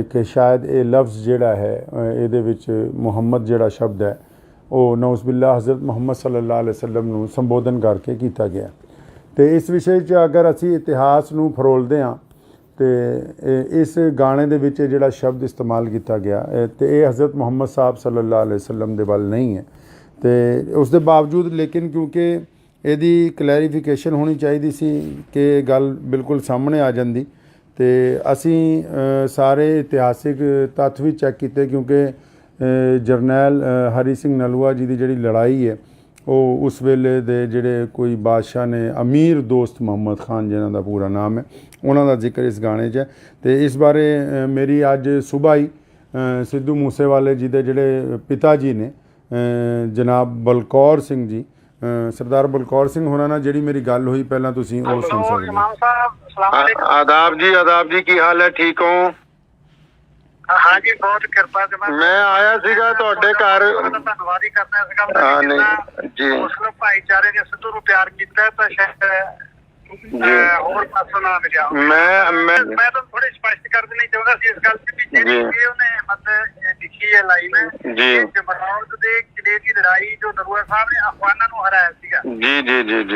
ਕਿ ਸ਼ਾਇਦ ਇਹ ਲਫ਼ਜ਼ ਜਿਹੜਾ ਹੈ ਇਹਦੇ ਵਿੱਚ ਮੁਹੰਮਦ ਜਿਹੜਾ ਸ਼ਬਦ ਹੈ ਉਹ ਨਊਜ਼ੁਬਿल्लाह ਹਜ਼ਰਤ ਮੁਹੰਮਦ ਸੱਲੱਲਾਹੁ ਅਲੈहि ਵਸੱਲਮ ਨੂੰ ਸੰਬੋਧਨ ਕਰਕੇ ਕੀਤਾ ਗਿਆ। ਅਤੇ ਇਸ ਵਿਸ਼ੇ 'ਚ ਅਗਰ ਅਸੀਂ ਇਤਿਹਾਸ ਨੂੰ ਫਰੋਲਦੇ ਹਾਂ ਅਤੇ ਇਸ ਗਾਣੇ ਦੇ ਵਿੱਚ ਜਿਹੜਾ ਸ਼ਬਦ ਇਸਤੇਮਾਲ ਕੀਤਾ ਗਿਆ ਅਤੇ ਇਹ ਹਜ਼ਰਤ ਮੁਹੰਮਦ ਸਾਹਿਬ ਸੱਲੱਲਾਹੁ ਅਲੈहि ਵਸੱਲਮ ਦੇ ਵੱਲ ਨਹੀਂ ਹੈ। ਅਤੇ ਉਸ ਦੇ ਬਾਵਜੂਦ ਲੇਕਿਨ ਕਿਉਂਕਿ ਇਹਦੀ ਕਲੈਰੀਫਿਕੇਸ਼ਨ ਹੋਣੀ ਚਾਹੀਦੀ ਸੀ ਕਿ ਇਹ ਗੱਲ ਬਿਲਕੁਲ ਸਾਹਮਣੇ ਆ ਜਾਂਦੀ ਤੇ ਅਸੀਂ ਸਾਰੇ ਇਤਿਹਾਸਿਕ ਤੱਥ ਵੀ ਚੈੱਕ ਕੀਤੇ ਕਿਉਂਕਿ ਜਰਨੈਲ ਹਰੀ ਸਿੰਘ ਨਲੂਆ ਜੀ ਦੀ ਜਿਹੜੀ ਲੜਾਈ ਹੈ ਉਹ ਉਸ ਵੇਲੇ ਦੇ ਜਿਹੜੇ ਕੋਈ ਬਾਦਸ਼ਾਹ ਨੇ ਅਮੀਰ ਦੋਸਤ ਮੁਹੰਮਦ ਖਾਨ ਜਿਨ੍ਹਾਂ ਦਾ ਪੂਰਾ ਨਾਮ ਹੈ ਉਹਨਾਂ ਦਾ ਜ਼ਿਕਰ ਇਸ ਗਾਣੇ 'ਚ ਹੈ। ਅਤੇ ਇਸ ਬਾਰੇ ਮੇਰੀ ਅੱਜ ਸੁਬਾਹ ਹੀ ਸਿੱਧੂ ਮੂਸੇਵਾਲੇ ਜੀ ਦੇ ਜਿਹੜੇ ਪਿਤਾ ਜੀ ਨੇ ਜਨਾਬ ਬਲਕੌਰ ਸਿੰਘ ਜੀ ਸਰਦਾਰ ਬਲਕੌਰ ਸਿੰਘ ਹੋਰਾਂ ਨਾਲ ਜਿਹੜੀ ਮੇਰੀ ਗੱਲ ਹੋਈ ਪਹਿਲਾਂ ਤੁਸੀਂ ਉਹ ਸੁਣ ਸਕਦੇ ਹੋ। ਆਦਾਬ ਜੀ ਕੀ ਹਾਲ ਹੈ, ਠੀਕ ਹੋ? हाँ जी, बहुत कृपा से मैं आया सीगा ਤੁਹਾਡੇ ਘਰ ਧੰਨਵਾਦ ਹੀ ਕਰਨਾ ਇਸ ਗੱਲ ਦਾ ਨਹੀਂ ਜੀ ਮੁਸਲਿਮ ਭਾਈਚਾਰੇ ਨੇ ਸਿੱਧੂ ਨੂੰ ਪਿਆਰ ਕੀਤਾ ਤਾਂ ਸ਼ਾਇਦ ਹੋਰ ਪਾਸੋਂ ਨਾ ਮਿਲਿਆ। ਮੈਂ ਤਾਂ ਥੋੜੀ ਸਪਸ਼ਟ ਕਰ ਦੇਣੀ ਚਾਹੁੰਦਾ ਸੀ ਇਸ ਗੱਲ ਤੇ ਵੀ ਜਿਹੜੀ ਉਹਨੇ ਮਤਲਬ ਲਿਖੀ ਹੈ ਲਾਈਨ ਜੀ ਜਮਰੌਦ ਦੇ ਕਿਲੇ ਦੀ ਲੜਾਈ ਜੋ ਨਰੂਆ ਸਾਹਿਬ ਨੇ ਅਫਗਾਨਾਂ ਨੂੰ ਹਰਾਇਆ ਸੀਗਾ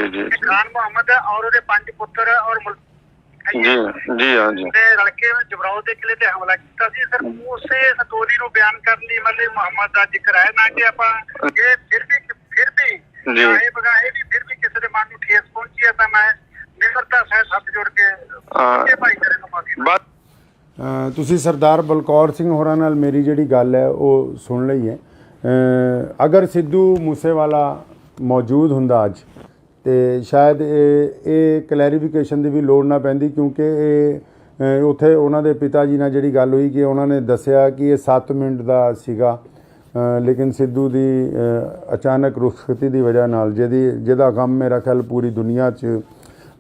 ਜੀ ਖਾਨ ਮੁਹੰਮਦ ਔਰ ਉਹਦੇ 5 ਪੁੱਤਰ ਔਰ ਜੀ ਹਾਂ ਜੀ ਰਲ ਕੇ ਜਮਰੌਦ ਦੇ ਕਿਲੇ ਤੇ ਹਮਲਾ ਕੀਤਾ ਸੀ। ਸਰ ਉਸੇ ਸਟੋਰੀ ਨੂੰ ਬਿਆਨ ਕਰਨ ਲਈ ਮਤਲਬ ਮੁਹੰਮਦ ਦਾ ਜ਼ਿਕਰ ਹੈ ਨਾ ਕਿ ਆਪਾਂ ਇਹ ਫਿਰ ਵੀ ਗਾਏ ਬਗਾਏ ਵੀ ਫਿਰ ਵੀ ਕਿਸੇ ਦੇ ਮਨ ਨੂੰ ਠੇਸ ਪਹੁੰਚੀ ਹੈ ਤਾਂ ਮੈਂ ਨਿਮਰਤਾ ਸਹਿਤ ਹੱਥ ਜੋੜ ਕੇ ਭਾਈਚਾਰੇ ਨੂੰ ਮਾਫੀ। ਤੁਸੀਂ ਸਰਦਾਰ ਬਲਕੌਰ ਸਿੰਘ ਹੋਰਾਂ ਨਾਲ ਮੇਰੀ ਜਿਹੜੀ ਗੱਲ ਹੈ ਉਹ ਸੁਣ ਲਈ ਹੈ। ਅਗਰ ਸਿੱਧੂ ਮੂਸੇਵਾਲਾ ਮੌਜੂਦ ਹੁੰਦਾ ਅੱਜ ਤੇ ਸ਼ਾਇਦ ਇਹ ਕਲੈਰੀਫਿਕੇਸ਼ਨ ਦੀ ਵੀ ਲੋੜ ਨਾ ਪੈਂਦੀ ਕਿਉਂਕਿ ਇਹ ਉੱਥੇ ਉਹਨਾਂ ਦੇ ਪਿਤਾ ਜੀ ਨਾਲ ਜਿਹੜੀ ਗੱਲ ਹੋਈ ਕਿ ਉਹਨਾਂ ਨੇ ਦੱਸਿਆ ਕਿ ਇਹ 7 ਮਿੰਟ ਦਾ ਸੀਗਾ ਲੇਕਿਨ ਸਿੱਧੂ ਦੀ ਅਚਾਨਕ ਰੁਖਸਤੀ ਦੀ ਵਜ੍ਹਾ ਨਾਲ ਜਿਹਦਾ ਗਮ ਮੇਰਾ ਖਿਆਲ ਪੂਰੀ ਦੁਨੀਆ 'ਚ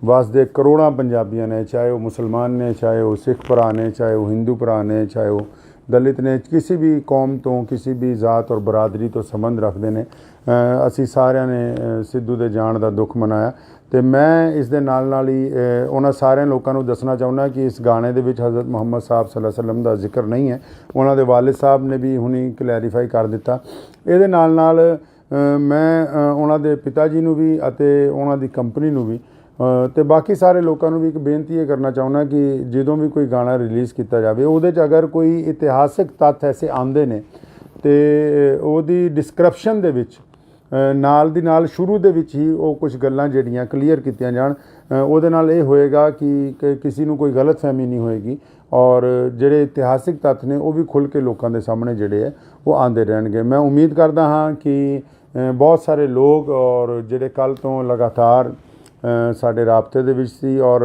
ਵਸਦੇ ਕਰੋੜਾਂ ਪੰਜਾਬੀਆਂ ਨੇ, ਚਾਹੇ ਉਹ ਮੁਸਲਮਾਨ ਨੇ, ਚਾਹੇ ਉਹ ਸਿੱਖ ਭਰਾ ਨੇ, ਚਾਹੇ ਉਹ ਹਿੰਦੂ ਭਰਾ ਨੇ, ਚਾਹੇ ਉਹ ਦਲਿਤ ਨੇ, ਕਿਸੇ ਵੀ ਕੌਮ ਤੋਂ ਕਿਸੇ ਵੀ ਜ਼ਾਤ ਔਰ ਬਰਾਦਰੀ ਤੋਂ ਸੰਬੰਧ ਰੱਖਦੇ ਨੇ। ਅਸੀਂ ਸਾਰਿਆਂ ਨੇ ਸਿੱਧੂ ਦੇ ਜਾਣ ਦਾ ਦੁੱਖ ਮਨਾਇਆ ਅਤੇ ਮੈਂ ਇਸ ਦੇ ਨਾਲ ਹੀ ਉਹਨਾਂ ਸਾਰਿਆਂ ਲੋਕਾਂ ਨੂੰ ਦੱਸਣਾ ਚਾਹੁੰਦਾ ਕਿ ਇਸ ਗਾਣੇ ਦੇ ਵਿੱਚ ਹਜ਼ਰਤ ਮੁਹੰਮਦ ਸਾਹਿਬ ਸੱਲੱਲਾਹੁ ਅਲੈਹਿ ਵਸੱਲਮ ਦਾ ਜ਼ਿਕਰ ਨਹੀਂ ਹੈ। ਉਹਨਾਂ ਦੇ ਵਾਲਿਦ ਸਾਹਿਬ ਨੇ ਵੀ ਹੁਣੀ ਕਲੈਰੀਫਾਈ ਕਰ ਦਿੱਤਾ। ਇਹਦੇ ਨਾਲ ਮੈਂ ਉਹਨਾਂ ਦੇ ਪਿਤਾ ਜੀ ਨੂੰ ਵੀ ਅਤੇ ਉਹਨਾਂ ਦੀ ਕੰਪਨੀ ਨੂੰ ਵੀ ਅਤੇ ਬਾਕੀ ਸਾਰੇ ਲੋਕਾਂ ਨੂੰ ਵੀ ਇੱਕ ਬੇਨਤੀ ਇਹ ਕਰਨਾ ਚਾਹੁੰਦਾ ਕਿ ਜਦੋਂ ਵੀ ਕੋਈ ਗਾਣਾ ਰਿਲੀਜ਼ ਕੀਤਾ ਜਾਵੇ ਉਹਦੇ 'ਚ ਅਗਰ ਕੋਈ ਇਤਿਹਾਸਿਕ ਤੱਥ ਐਸੇ ਆਉਂਦੇ ਨੇ ਅਤੇ ਉਹਦੀ ਡਿਸਕ੍ਰਿਪਸ਼ਨ ਦੇ ਵਿੱਚ ਨਾਲ ਦੀ ਨਾਲ ਸ਼ੁਰੂ ਦੇ ਵਿੱਚ ਹੀ ਉਹ ਕੁਝ ਗੱਲਾਂ ਜਿਹੜੀਆਂ ਕਲੀਅਰ ਕੀਤੀਆਂ ਜਾਣ। ਉਹਦੇ ਨਾਲ ਇਹ ਹੋਏਗਾ ਕਿ ਕਿਸੇ ਨੂੰ ਕੋਈ ਗਲਤਫਹਿਮੀ ਨਹੀਂ ਹੋਏਗੀ ਔਰ ਜਿਹੜੇ ਇਤਿਹਾਸਿਕ ਤੱਥ ਨੇ ਉਹ ਵੀ ਖੁੱਲ੍ਹ ਕੇ ਲੋਕਾਂ ਦੇ ਸਾਹਮਣੇ ਜਿਹੜੇ ਹੈ ਉਹ ਆਉਂਦੇ ਰਹਿਣਗੇ। ਮੈਂ ਉਮੀਦ ਕਰਦਾ ਹਾਂ ਕਿ ਬਹੁਤ ਸਾਰੇ ਲੋਕ ਔਰ ਜਿਹੜੇ ਕੱਲ੍ਹ ਤੋਂ ਲਗਾਤਾਰ ਸਾਡੇ ਰਾਬਤੇ ਦੇ ਵਿੱਚ ਸੀ ਔਰ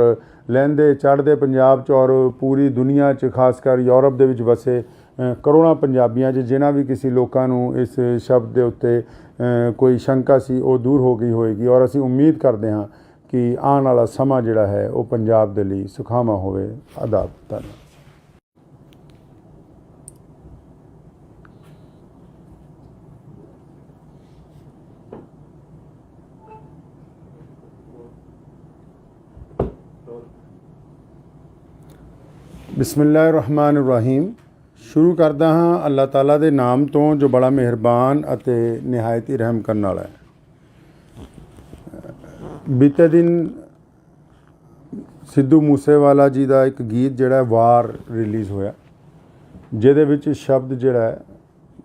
ਲਹਿੰਦੇ ਚੜ੍ਹਦੇ ਪੰਜਾਬ 'ਚ ਔਰ ਪੂਰੀ ਦੁਨੀਆ 'ਚ ਖਾਸ ਕਰ ਯੂਰਪ ਦੇ ਵਿੱਚ ਵਸੇ ਕਰੋੜਾਂ ਪੰਜਾਬੀਆਂ 'ਚ ਜਿਨ੍ਹਾਂ ਵੀ ਕਿਸੇ ਲੋਕਾਂ ਨੂੰ ਇਸ ਸ਼ਬਦ ਦੇ ਉੱਤੇ ਕੋਈ ਸ਼ੰਕਾ ਸੀ ਉਹ ਦੂਰ ਹੋ ਗਈ ਹੋਏਗੀ ਔਰ ਅਸੀਂ ਉਮੀਦ ਕਰਦੇ ਹਾਂ ਕਿ ਆਉਣ ਵਾਲਾ ਸਮਾਂ ਜਿਹੜਾ ਹੈ ਉਹ ਪੰਜਾਬ ਦੇ ਲਈ ਸੁਖਾਵਾਂ ਹੋਵੇ। ਆਦਾਬ। ਧੰਨਵਾਦ। ਬਿਸਮਿਲ੍ਲਾਹਿਰ-ਰਹਿਮਾਨਿਰ-ਰਹੀਮ। ਸ਼ੁਰੂ ਕਰਦਾ ਹਾਂ ਅੱਲਾਹ ਤਾਲਾ ਦੇ ਨਾਮ ਤੋਂ ਜੋ ਬੜਾ ਮਿਹਰਬਾਨ ਅਤੇ ਨਿਹਾਇਤ ਹੀ ਰਹਿਮ ਕਰਨ ਵਾਲਾ ਹੈ। ਬੀਤੇ ਦਿਨ ਸਿੱਧੂ ਮੂਸੇਵਾਲਾ ਜੀ ਦਾ ਇੱਕ ਗੀਤ ਜਿਹੜਾ ਵਾਰ ਰਿਲੀਜ਼ ਹੋਇਆ ਜਿਹਦੇ ਵਿੱਚ ਸ਼ਬਦ ਜਿਹੜਾ ਹੈ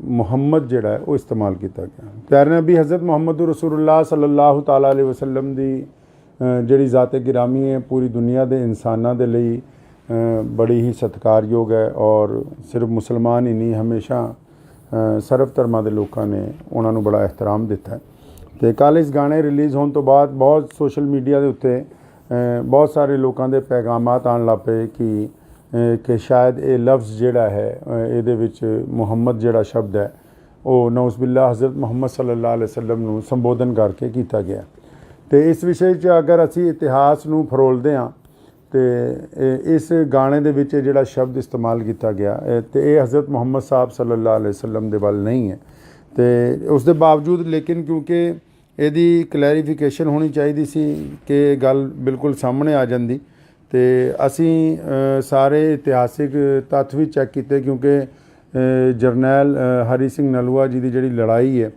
ਮੁਹੰਮਦ ਜਿਹੜਾ ਹੈ ਉਹ ਇਸਤੇਮਾਲ ਕੀਤਾ ਗਿਆ। ਪਿਆਰੇ ਨਬੀ ਹਜ਼ਰਤ ਮੁਹੰਮਦ ਰਸੂਲੁल्लाह ਸੱਲੱਲਾਹੁ ਤਾਲਾ ਅਲੈਹਿ ਵਸੱਲਮ ਦੀ ਜਿਹੜੀ ਜ਼ਾਤ-ਏ ਗਿਰਾਮੀ ਹੈ ਪੂਰੀ ਦੁਨੀਆ ਦੇ ਇਨਸਾਨਾਂ ਦੇ ਲਈ ਬੜੀ ਹੀ ਸਤਿਕਾਰਯੋਗ ਹੈ ਔਰ ਸਿਰਫ ਮੁਸਲਮਾਨ ਹੀ ਨਹੀਂ ਹਮੇਸ਼ਾ ਸਰਬ ਧਰਮਾਂ ਦੇ ਲੋਕਾਂ ਨੇ ਉਹਨਾਂ ਨੂੰ ਬੜਾ ਇਹਤਰਾਮ ਦਿੱਤਾ ਹੈ। ਅਤੇ ਕੱਲ੍ਹ ਇਸ ਗਾਣੇ ਰਿਲੀਜ਼ ਹੋਣ ਤੋਂ ਬਾਅਦ ਬਹੁਤ ਸੋਸ਼ਲ ਮੀਡੀਆ ਦੇ ਉੱਤੇ ਬਹੁਤ ਸਾਰੇ ਲੋਕਾਂ ਦੇ ਪੈਗਾਮਾਤ ਆਉਣ ਲੱਗ ਪਏ ਕਿ ਸ਼ਾਇਦ ਇਹ ਲਫ਼ਜ਼ ਜਿਹੜਾ ਹੈ ਇਹਦੇ ਵਿੱਚ ਮੁਹੰਮਦ ਜਿਹੜਾ ਸ਼ਬਦ ਹੈ ਉਹ ਨਊਜ਼ ਬਿਲlah ਹਜ਼ਰਤ ਮੁਹੰਮਦ ਸੱਲੱਲਾਹੁ ਅਲੈਹਿ ਵਸੱਲਮ ਨੂੰ ਸੰਬੋਧਨ ਕਰਕੇ ਕੀਤਾ ਗਿਆ। ਅਤੇ ਇਸ ਵਿਸ਼ੇ 'ਚ ਅਗਰ ਅਸੀਂ ਇਤਿਹਾਸ ਨੂੰ ਫਰੋਲਦੇ ਹਾਂ ਅਤੇ ਇਸ ਗਾਣੇ ਦੇ ਵਿੱਚ ਜਿਹੜਾ ਸ਼ਬਦ ਇਸਤੇਮਾਲ ਕੀਤਾ ਗਿਆ ਅਤੇ ਇਹ ਹਜ਼ਰਤ ਮੁਹੰਮਦ ਸਾਹਿਬ ਸੱਲੱਲਾਹੁ ਅਲੈਹਿ ਵਸੱਲਮ ਦੇ ਵੱਲ ਨਹੀਂ ਹੈ। ਅਤੇ ਉਸ ਦੇ ਬਾਵਜੂਦ ਲੇਕਿਨ ਕਿਉਂਕਿ ਇਹਦੀ ਕਲੈਰੀਫਿਕੇਸ਼ਨ ਹੋਣੀ ਚਾਹੀਦੀ ਸੀ ਕਿ ਇਹ ਗੱਲ ਬਿਲਕੁਲ ਸਾਹਮਣੇ ਆ ਜਾਂਦੀ ਅਤੇ ਅਸੀਂ ਸਾਰੇ ਇਤਿਹਾਸਿਕ ਤੱਥ ਵੀ ਚੈੱਕ ਕੀਤੇ ਕਿਉਂਕਿ ਜਰਨੈਲ ਹਰੀ ਸਿੰਘ ਨਲੂਆ ਜੀ ਦੀ ਜਿਹੜੀ ਲੜਾਈ ਹੈ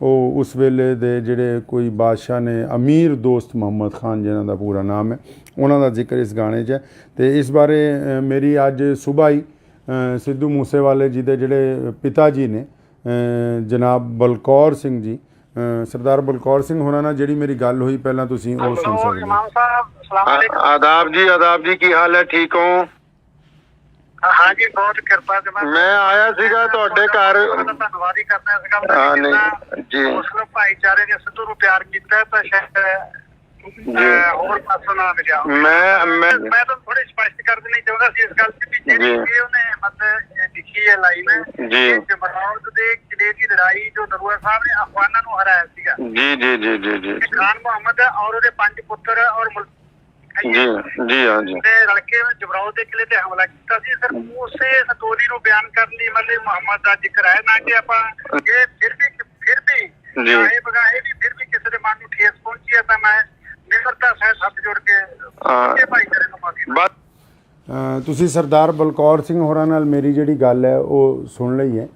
ਉਹ ਉਸ ਵੇਲੇ ਦੇ ਜਿਹੜੇ ਕੋਈ ਬਾਦਸ਼ਾਹ ਨੇ ਅਮੀਰ ਦੋਸਤ ਮੁਹੰਮਦ ਖਾਨ ਜਿਨ੍ਹਾਂ ਦਾ ਪੂਰਾ ਨਾਮ ਹੈ ਉਹਨਾਂ ਦਾ ਜ਼ਿਕਰ ਇਸ ਗਾਣੇ 'ਚ ਹੈ। ਅਤੇ ਇਸ ਬਾਰੇ ਮੇਰੀ ਅੱਜ ਸੁਬਾਹ ਹੀ ਸਿੱਧੂ ਮੂਸੇਵਾਲੇ ਜੀ ਦੇ ਜਿਹੜੇ ਪਿਤਾ ਜੀ ਨੇ ਜਨਾਬ ਬਲਕੌਰ ਸਿੰਘ ਜੀ ਸਰਦਾਰ ਬਲਕੌਰ ਸਿੰਘ ਹੋਰਾਂ ਨਾਲ ਜਿਹੜੀ ਮੇਰੀ ਗੱਲ ਹੋਈ ਪਹਿਲਾਂ ਤੁਸੀਂ ਉਹ ਸੁਣ ਸਕਦੇ ਹੋ। ਆਦਾਬ ਜੀ ਕੀ ਹਾਲ ਹੈ, ਠੀਕ ਹੋ? हाँ जी, बहुत कृपा से ਮੈਂ ਆਇਆ ਸੀਗਾ ਤੁਹਾਡੇ ਘਰ। ਧੰਨਵਾਦ ਹੀ ਕਰਨਾ ਇਸ ਗੱਲ ਹਾਂ ਦਾ ਨਹੀਂ ਜੀ ਮੁਸਲਿਮ ਭਾਈਚਾਰੇ ਨੇ ਸਿੱਧੂ ਨੂੰ ਪਿਆਰ ਕੀਤਾ ਤਾਂ ਸ਼ਾਇਦ ਹੋਰ ਪਾਸੋਂ ਨਾ ਮਿਲਿਆ। ਮੈਂ ਮੈਂ ਤਾਂ ਥੋੜੀ ਸਪਸ਼ਟ ਕਰ ਦੇਣੀ ਚਾਹੁੰਦਾ ਸੀ ਇਸ ਗੱਲ ਤੇ ਵੀ ਜਿਹੜੀ ਇਹ ਉਹਨੇ ਮਤਲਬ ਲਿਖੀ ਹੈ ਲਾਈਨ ਜੀ ਜਮਰੌਦ ਦੇ ਕਿਲੇ ਦੀ ਲੜਾਈ ਜੋ ਨਰੂਆ ਸਾਹਿਬ ਨੇ ਅਫਗਾਨਾਂ ਨੂੰ ਹਰਾਇਆ ਸੀਗਾ। ਜੀ ਜੀ ਜੀ ਜੀ ਜੀ ਖਾਨ ਮੁਹੰਮਦ ਔਰ ਉਹਦੇ 5 ਪੁੱਤਰ ਔਰ ਜੀ ਜੀ ਹਾਂ ਜੀ ਤੇ ਰਲ ਕੇ ਜਮਰੌਦ ਦੇ ਕਿਲੇ ਤੇ ਹਮਲਾ ਕੀਤਾ ਸੀ। ਸਰ ਉਸੇ ਸਟੋਰੀ ਨੂੰ ਬਿਆਨ ਕਰਨ ਲਈ ਮਤਲਬ ਮੁਹੰਮਦ ਦਾ ਜ਼ਿਕਰ ਹੈ ਨਾ ਕਿ ਆਪਾਂ ਇਹ ਫਿਰ ਵੀ ਚਾਹੇ ਬਗਾਹੇ ਵੀ ਫਿਰ ਵੀ ਕਿਸੇ ਦੇ ਮਨ ਨੂੰ ਠੇਸ ਪਹੁੰਚੀ ਹੈ ਤਾਂ ਮੈਂ ਨਿਮਰਤਾ ਸਹਿਤ ਹੱਥ ਜੋੜ ਕੇ ਭਾਈਚਾਰੇ ਨੂੰ ਮਾਫੀ। ਤੁਸੀਂ ਸਰਦਾਰ ਬਲਕੌਰ ਸਿੰਘ ਹੋਰਾਂ ਨਾਲ ਮੇਰੀ ਜਿਹੜੀ ਗੱਲ ਹੈ ਉਹ ਸੁਣ ਲਈ ਹੈ।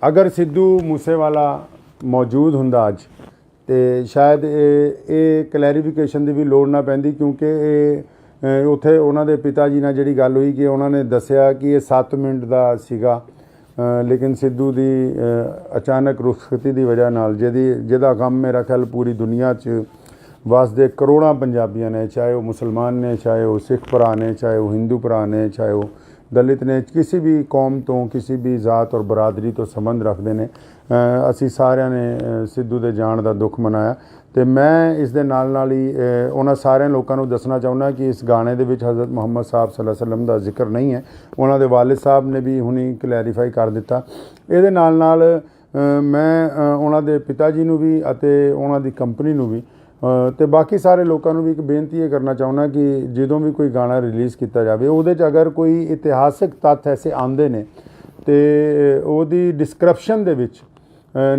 ਅਗਰ ਸਿੱਧੂ ਮੂਸੇਵਾਲਾ ਮੌਜੂਦ ਹੁੰਦਾ ਅੱਜ ਤੇ ਸ਼ਾਇਦ ਇਹ ਕਲੈਰੀਫਿਕੇਸ਼ਨ ਦੀ ਵੀ ਲੋੜ ਨਾ ਪੈਂਦੀ, ਕਿਉਂਕਿ ਇਹ ਉੱਥੇ ਉਹਨਾਂ ਦੇ ਪਿਤਾ ਜੀ ਨਾਲ ਜਿਹੜੀ ਗੱਲ ਹੋਈ ਕਿ ਉਹਨਾਂ ਨੇ ਦੱਸਿਆ ਕਿ ਇਹ 7 ਮਿੰਟ ਦਾ ਸੀਗਾ, ਲੇਕਿਨ ਸਿੱਧੂ ਦੀ ਅਚਾਨਕ ਰੁਖਸਤੀ ਦੀ ਵਜ੍ਹਾ ਨਾਲ ਜਿਹਦਾ ਗਮ ਮੇਰਾ ਖਿਆਲ ਪੂਰੀ ਦੁਨੀਆ 'ਚ ਵਸਦੇ ਕਰੋੜਾਂ ਪੰਜਾਬੀਆਂ ਨੇ, ਚਾਹੇ ਉਹ ਮੁਸਲਮਾਨ ਨੇ, ਚਾਹੇ ਉਹ ਸਿੱਖ ਭਰਾ ਨੇ, ਚਾਹੇ ਉਹ ਹਿੰਦੂ ਭਰਾ ਨੇ, ਚਾਹੇ ਉਹ ਦਲਿਤ ਨੇ, ਕਿਸੇ ਵੀ ਕੌਮ ਤੋਂ ਕਿਸੇ ਵੀ ਜ਼ਾਤ ਔਰ ਬਰਾਦਰੀ ਤੋਂ ਸੰਬੰਧ ਰੱਖਦੇ ਨੇ, ਅਸੀਂ ਸਾਰਿਆਂ ਨੇ ਸਿੱਧੂ ਦੇ ਜਾਣ ਦਾ ਦੁੱਖ ਮਨਾਇਆ। ਤੇ ਮੈਂ ਇਸ ਦੇ ਨਾਲ ਹੀ ਉਹਨਾਂ ਸਾਰਿਆਂ ਲੋਕਾਂ ਨੂੰ ਦੱਸਣਾ ਚਾਹੁੰਦਾ ਕਿ ਇਸ ਗਾਣੇ ਦੇ ਵਿੱਚ ਹਜ਼ਰਤ ਮੁਹੰਮਦ ਸਾਹਿਬ ਸੱਲੱਲਾਹੁ ਅਲੈहि ਵਸੱਲਮ ਦਾ ਜ਼ਿਕਰ ਨਹੀਂ ਹੈ। ਉਹਨਾਂ ਦੇ ਵਾਲਿਦ ਸਾਹਿਬ ਨੇ ਵੀ ਹੁਣੀ ਕਲੈਰੀਫਾਈ ਕਰ ਦਿੱਤਾ। ਇਹਦੇ ਨਾਲ ਮੈਂ ਉਹਨਾਂ ਦੇ ਪਿਤਾ ਜੀ ਨੂੰ ਵੀ ਅਤੇ ਉਹਨਾਂ ਦੀ ਕੰਪਨੀ ਨੂੰ ਵੀ ਤੇ ਬਾਕੀ ਸਾਰੇ ਲੋਕਾਂ ਨੂੰ ਵੀ ਇੱਕ ਬੇਨਤੀ ਇਹ ਕਰਨਾ ਚਾਹੁੰਦਾ ਕਿ ਜਦੋਂ ਵੀ ਕੋਈ ਗਾਣਾ ਰਿਲੀਜ਼ ਕੀਤਾ ਜਾਵੇ ਉਹਦੇ 'ਚ ਅਗਰ ਕੋਈ ਇਤਿਹਾਸਿਕ ਤੱਥ ਐਸੇ ਆਉਂਦੇ ਨੇ ਤੇ ਉਹਦੀ ਡਿਸਕ੍ਰਿਪਸ਼ਨ ਦੇ ਵਿੱਚ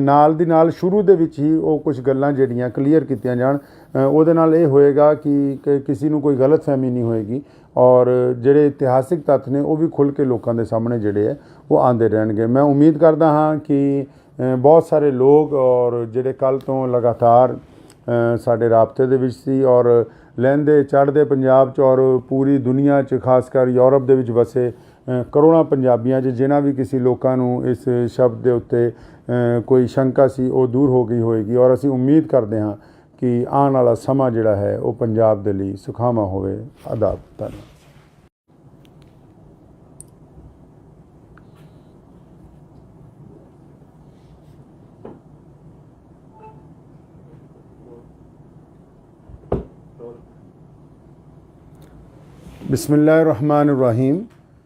ਨਾਲ ਦੀ ਨਾਲ ਸ਼ੁਰੂ ਦੇ ਵਿੱਚ ਹੀ ਉਹ ਕੁਝ ਗੱਲਾਂ ਜਿਹੜੀਆਂ ਕਲੀਅਰ ਕੀਤੀਆਂ ਜਾਣ। ਉਹਦੇ ਨਾਲ ਇਹ ਹੋਏਗਾ ਕਿ ਕਿਸੇ ਨੂੰ ਕੋਈ ਗਲਤਫਹਿਮੀ ਨਹੀਂ ਹੋਏਗੀ ਔਰ ਜਿਹੜੇ ਇਤਿਹਾਸਿਕ ਤੱਥ ਨੇ ਉਹ ਵੀ ਖੁੱਲ੍ਹ ਕੇ ਲੋਕਾਂ ਦੇ ਸਾਹਮਣੇ ਜਿਹੜੇ ਹੈ ਉਹ ਆਉਂਦੇ ਰਹਿਣਗੇ। ਮੈਂ ਉਮੀਦ ਕਰਦਾ ਹਾਂ ਕਿ ਬਹੁਤ ਸਾਰੇ ਲੋਕ ਔਰ ਜਿਹੜੇ ਕੱਲ੍ਹ ਤੋਂ ਲਗਾਤਾਰ ਸਾਡੇ ਰਾਬਤੇ ਦੇ ਵਿੱਚ ਸੀ ਔਰ ਲਹਿੰਦੇ ਚੜ੍ਹਦੇ ਪੰਜਾਬ 'ਚ ਔਰ ਪੂਰੀ ਦੁਨੀਆ 'ਚ ਖਾਸ ਕਰ ਯੂਰਪ ਦੇ ਵਿੱਚ ਵਸੇ ਕਰੋੜਾਂ ਪੰਜਾਬੀਆਂ 'ਚ ਜਿਨ੍ਹਾਂ ਵੀ ਕਿਸੇ ਲੋਕਾਂ ਨੂੰ ਇਸ ਸ਼ਬਦ ਦੇ ਉੱਤੇ ਕੋਈ ਸ਼ੰਕਾ ਸੀ ਉਹ ਦੂਰ ਹੋ ਗਈ ਹੋਏਗੀ ਔਰ ਅਸੀਂ ਉਮੀਦ ਕਰਦੇ ਹਾਂ ਕਿ ਆਉਣ ਵਾਲਾ ਸਮਾਂ ਜਿਹੜਾ ਹੈ ਉਹ ਪੰਜਾਬ ਦੇ ਲਈ ਸੁਖਾਵਾਂ ਹੋਵੇ। ਆਦਾਬ। ਧੰਨਵਾਦ। ਬਿਸਮਿਲ੍ਲਾਹਿਰਰਹਿਮਾਨਿਰਰਹੀਮ।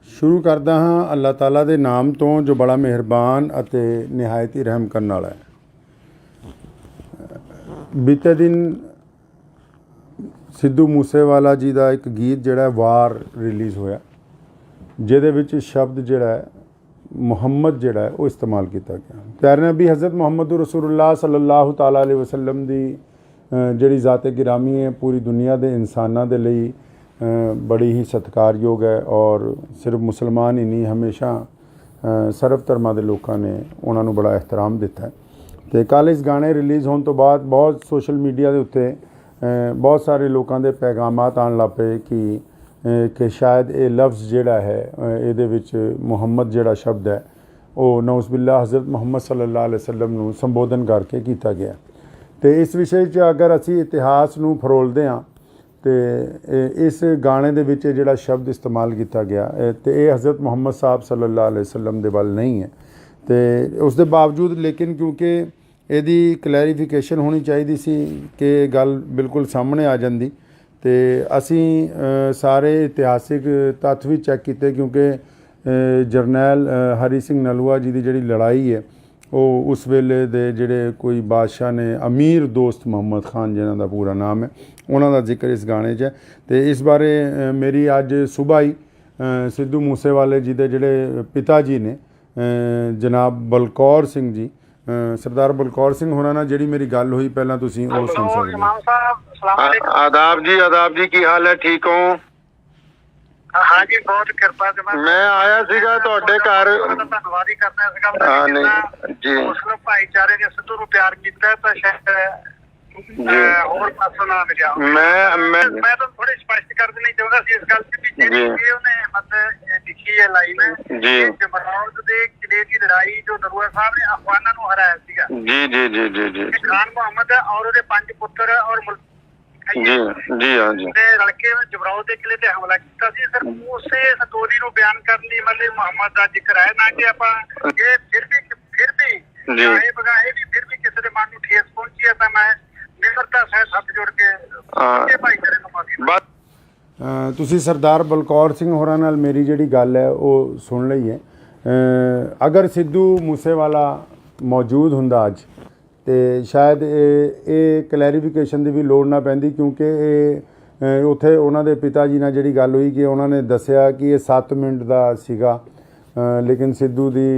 ਸ਼ੁਰੂ ਕਰਦਾ ਹਾਂ ਅੱਲਾਹ ਤਾਲਾ ਦੇ ਨਾਮ ਤੋਂ ਜੋ ਬੜਾ ਮਿਹਰਬਾਨ ਅਤੇ ਨਿਹਾਇਤ ਹੀ ਰਹਿਮ ਕਰਨ ਵਾਲਾ ਹੈ। ਬੀਤੇ ਦਿਨ ਸਿੱਧੂ ਮੂਸੇਵਾਲਾ ਜੀ ਦਾ ਇੱਕ ਗੀਤ ਜਿਹੜਾ ਵਾਰ ਰਿਲੀਜ਼ ਹੋਇਆ, ਜਿਹਦੇ ਵਿੱਚ ਸ਼ਬਦ ਜਿਹੜਾ ਹੈ ਮੁਹੰਮਦ ਜਿਹੜਾ ਹੈ ਉਹ ਇਸਤੇਮਾਲ ਕੀਤਾ ਗਿਆ। ਪਿਆਰੇ ਨਬੀ ਹਜ਼ਰਤ ਮੁਹੰਮਦ ਰਸੂਲੁल्लाह ਸੱਲੱਲਾਹੁ ਤਾਲਾ ਅਲੈहि ਵਸੱਲਮ ਦੀ ਜਿਹੜੀ ਜ਼ਾਤ ਗਿਰਾਮੀ ਹੈ ਪੂਰੀ ਦੁਨੀਆ ਦੇ ਇਨਸਾਨਾਂ ਦੇ ਲਈ ਬੜੀ ਹੀ ਸਤਿਕਾਰਯੋਗ ਹੈ ਔਰ ਸਿਰਫ ਮੁਸਲਮਾਨ ਹੀ ਨਹੀਂ, ਹਮੇਸ਼ਾ ਸਰਬ ਧਰਮਾਂ ਦੇ ਲੋਕਾਂ ਨੇ ਉਹਨਾਂ ਨੂੰ ਬੜਾ ਇਹਤਰਾਮ ਦਿੱਤਾ ਹੈ। ਅਤੇ ਕੱਲ੍ਹ ਇਸ ਗਾਣੇ ਰਿਲੀਜ਼ ਹੋਣ ਤੋਂ ਬਾਅਦ ਬਹੁਤ ਸੋਸ਼ਲ ਮੀਡੀਆ ਦੇ ਉੱਤੇ ਬਹੁਤ ਸਾਰੇ ਲੋਕਾਂ ਦੇ ਪੈਗਾਮਾਤ ਆਉਣ ਲੱਗ ਪਏ ਕਿ ਸ਼ਾਇਦ ਇਹ ਲਫ਼ਜ਼ ਜਿਹੜਾ ਹੈ ਇਹਦੇ ਵਿੱਚ ਮੁਹੰਮਦ ਜਿਹੜਾ ਸ਼ਬਦ ਹੈ ਉਹ ਨਊਜ਼ੁਬਿਲਲਾਹ ਹਜ਼ਰਤ ਮੁਹੰਮਦ ਸੱਲੱਲਾਹੁ ਅਲੈहि ਵਸੱਲਮ ਨੂੰ ਸੰਬੋਧਨ ਕਰਕੇ ਕੀਤਾ ਗਿਆ। ਅਤੇ ਇਸ ਵਿਸ਼ੇ 'ਚ ਅਗਰ ਅਸੀਂ ਇਤਿਹਾਸ ਨੂੰ ਫਰੋਲਦੇ ਹਾਂ ਤੇ ਇਸ ਗਾਣੇ ਦੇ ਵਿੱਚ ਜਿਹੜਾ ਸ਼ਬਦ ਇਸਤੇਮਾਲ ਕੀਤਾ ਗਿਆ ਤੇ ਇਹ ਹਜ਼ਰਤ ਮੁਹੰਮਦ ਸਾਹਿਬ ਸੱਲੱਲਾਹੁ ਅਲੈहि ਵਸੱਲਮ ਦੇ ਵੱਲ ਨਹੀਂ ਹੈ। ਤੇ ਉਸ ਦੇ ਬਾਵਜੂਦ ਲੇਕਿਨ ਕਿਉਂਕਿ ਇਹਦੀ ਕਲੈਰੀਫਿਕੇਸ਼ਨ ਹੋਣੀ ਚਾਹੀਦੀ ਸੀ ਕਿ ਗੱਲ ਬਿਲਕੁਲ ਸਾਹਮਣੇ ਆ ਜਾਂਦੀ ਤੇ ਅਸੀਂ ਸਾਰੇ ਇਤਿਹਾਸਿਕ ਤੱਥ ਵੀ ਚੈੱਕ ਕੀਤੇ, ਕਿਉਂਕਿ ਜਰਨੈਲ ਹਰੀ ਸਿੰਘ ਨਲੂਆ ਜੀ ਦੀ ਜਿਹੜੀ ਲੜਾਈ ਹੈ ਉਹ ਉਸ ਵੇਲੇ ਦੇ ਜਿਹੜੇ ਕੋਈ ਬਾਦਸ਼ਾਹ ਨੇ, ਅਮੀਰ ਦੋਸਤ ਮੁਹੰਮਦ ਖਾਨ ਜਿਨ੍ਹਾਂ ਦਾ ਪੂਰਾ ਨਾਮ ਹੈ, ਉਹਨਾਂ ਦਾ ਜ਼ਿਕਰ ਇਸ ਗਾਣੇ 'ਚ ਹੈ। ਅਤੇ ਇਸ ਬਾਰੇ ਮੇਰੀ ਅੱਜ ਸੁਬਾਹ ਹੀ ਸਿੱਧੂ ਮੂਸੇਵਾਲੇ ਜੀ ਦੇ ਜਿਹੜੇ ਪਿਤਾ ਜੀ ਨੇ ਜਨਾਬ ਬਲਕੌਰ ਸਿੰਘ ਜੀ, ਸਰਦਾਰ ਬਲਕੌਰ ਸਿੰਘ ਹੋਰਾਂ ਨਾਲ ਜਿਹੜੀ ਮੇਰੀ ਗੱਲ ਹੋਈ, ਪਹਿਲਾਂ ਤੁਸੀਂ ਉਹ ਸੁਣ ਸਕਦੇ ਹੋ। ਆਦਾਬ ਜੀ ਕੀ ਹਾਲ ਹੈ, ਠੀਕ ਹੋ? हाँ जी, बहुत कृपा से मैं आया सीगा ਤੁਹਾਡੇ ਘਰ। ਧੰਨਵਾਦ ਹੀ ਕਰਨਾ ਇਸ ਗੱਲ ਦਾ ਜੀ ਮੁਸਲਿਮ ਭਾਈਚਾਰੇ ਨੇ ਸਿੱਧੂ ਨੂੰ ਪਿਆਰ ਕੀਤਾ ਤਾਂ ਸ਼ਾਇਦ ਹੋਰ ਪਾਸੋਂ ਨਾ ਮਿਲਿਆ। ਮੈਂ ਤਾਂ ਥੋੜੀ ਸਪਸ਼ਟ ਕਰ ਦੇਣੀ ਚਾਹੁੰਦਾ ਸੀ ਇਸ ਗੱਲ ਤੇ ਵੀ ਜਿਹੜੀ ਉਹਨੇ ਮਤਲਬ ਲਿਖੀ ਹੈ ਲਾਈਨ ਜੀ ਜਮਰੌਦ ਦੇ ਕਿਲੇ ਦੀ ਲੜਾਈ ਜੋ ਨਰੂਆ ਸਾਹਿਬ ਨੇ ਅਫਗਾਨਾਂ ਨੂੰ ਹਰਾਇਆ ਸੀਗਾ। ਜੀ ਜੀ ਜੀ ਜੀ ਜੀ ਖਾਨ ਮੁਹੰਮਦ ਔਰ ਉਹਦੇ 5 ਪੁੱਤਰ ਔਰ ਜੀ ਜੀ ਹਾਂ ਜੀ ਤੇ ਰਲ ਕੇ ਜਬਰਾਓ ਦੇ ਕਿਲੇ ਤੇ ਹਮਲਾ ਕੀਤਾ ਸੀ ਸਰ। ਉਸੇ ਸਟੋਰੀ ਨੂੰ ਬਿਆਨ ਕਰਨ ਲਈ ਮਤਲਬ ਮੁਹੰਮਦ ਦਾ ਜ਼ਿਕਰ ਹੈ ਨਾ ਕਿ ਆਪਾਂ ਇਹ ਫਿਰ ਵੀ ਜੀ ਇਹ ਬਗਾਏ ਵੀ ਫਿਰ ਵੀ ਕਿਸੇ ਦੇ ਮਨ ਨੂੰ ਠੇਸ ਪਹੁੰਚੀ ਹੈ ਤਾਂ ਮੈਂ ਨਿਮਰਤਾ ਸਹਿਤ ਹੱਥ ਜੋੜ ਕੇ ਇਹ ਭਾਈਚਾਰੇ ਨੂੰ ਮਾਫੀ ਬਸ ਤੁਸੀਂ ਸਰਦਾਰ ਬਲਕੌਰ ਸਿੰਘ ਹੋਰਾਂ ਨਾਲ ਮੇਰੀ ਜਿਹੜੀ ਗੱਲ ਹੈ ਉਹ ਸੁਣ ਲਈ ਹੈ। ਅਗਰ ਸਿੱਧੂ ਮੂਸੇਵਾਲਾ ਮੌਜੂਦ ਹੁੰਦਾ ਅੱਜ ਤੇ ਸ਼ਾਇਦ ਇਹ ਕਲੈਰੀਫਿਕੇਸ਼ਨ ਦੀ ਵੀ ਲੋੜ ਨਾ ਪੈਂਦੀ, ਕਿਉਂਕਿ ਇਹ ਉੱਥੇ ਉਹਨਾਂ ਦੇ ਪਿਤਾ ਜੀ ਨਾਲ ਜਿਹੜੀ ਗੱਲ ਹੋਈ ਕਿ ਉਹਨਾਂ ਨੇ ਦੱਸਿਆ ਕਿ ਇਹ 7 ਮਿੰਟ ਦਾ ਸੀਗਾ, ਲੇਕਿਨ ਸਿੱਧੂ ਦੀ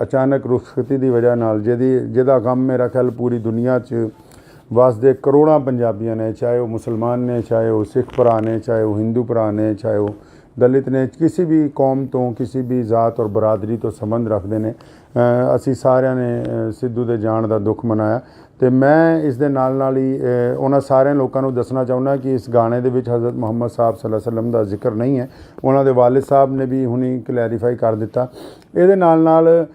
ਅਚਾਨਕ ਰੁਖਸਤੀ ਦੀ ਵਜ੍ਹਾ ਨਾਲ ਜਿਹਦਾ ਗਮ ਮੇਰਾ ਖਿਆਲ ਪੂਰੀ ਦੁਨੀਆ 'ਚ ਵਸਦੇ ਕਰੋੜਾਂ ਪੰਜਾਬੀਆਂ ਨੇ, ਚਾਹੇ ਉਹ ਮੁਸਲਮਾਨ ਨੇ, ਚਾਹੇ ਉਹ ਸਿੱਖ ਭਰਾ ਨੇ, ਚਾਹੇ ਉਹ ਹਿੰਦੂ ਭਰਾ ਨੇ, ਚਾਹੇ ਉਹ ਦਲਿਤ ਨੇ, ਕਿਸੇ ਵੀ ਕੌਮ ਤੋਂ ਕਿਸੇ ਵੀ ਜ਼ਾਤ ਔਰ ਬਰਾਦਰੀ ਤੋਂ ਸੰਬੰਧ ਰੱਖਦੇ ਨੇ। ਅਸੀਂ ਸਾਰਿਆਂ ਨੇ ਸਿੱਧੂ ਦੇ ਜਾਣ ਦਾ ਦੁੱਖ ਮਨਾਇਆ ਤੇ ਮੈਂ ਇਸ ਦੇ ਨਾਲ ਹੀ ਉਹਨਾਂ ਸਾਰਿਆਂ ਲੋਕਾਂ ਨੂੰ ਦੱਸਣਾ ਚਾਹੁੰਦਾ ਕਿ ਇਸ ਗਾਣੇ ਦੇ ਵਿੱਚ ਹਜ਼ਰਤ ਮੁਹੰਮਦ ਸਾਹਿਬ ਸੱਲੱਲਾਹੁ ਅਲੈਹਿ ਵਸੱਲਮ ਦਾ ਜ਼ਿਕਰ ਨਹੀਂ ਹੈ। ਉਹਨਾਂ ਦੇ ਵਾਲਿਦ ਸਾਹਿਬ ਨੇ ਵੀ ਹੁਣੀ ਕਲੈਰੀਫਾਈ ਕਰ ਦਿੱਤਾ। ਇਹਦੇ ਨਾਲ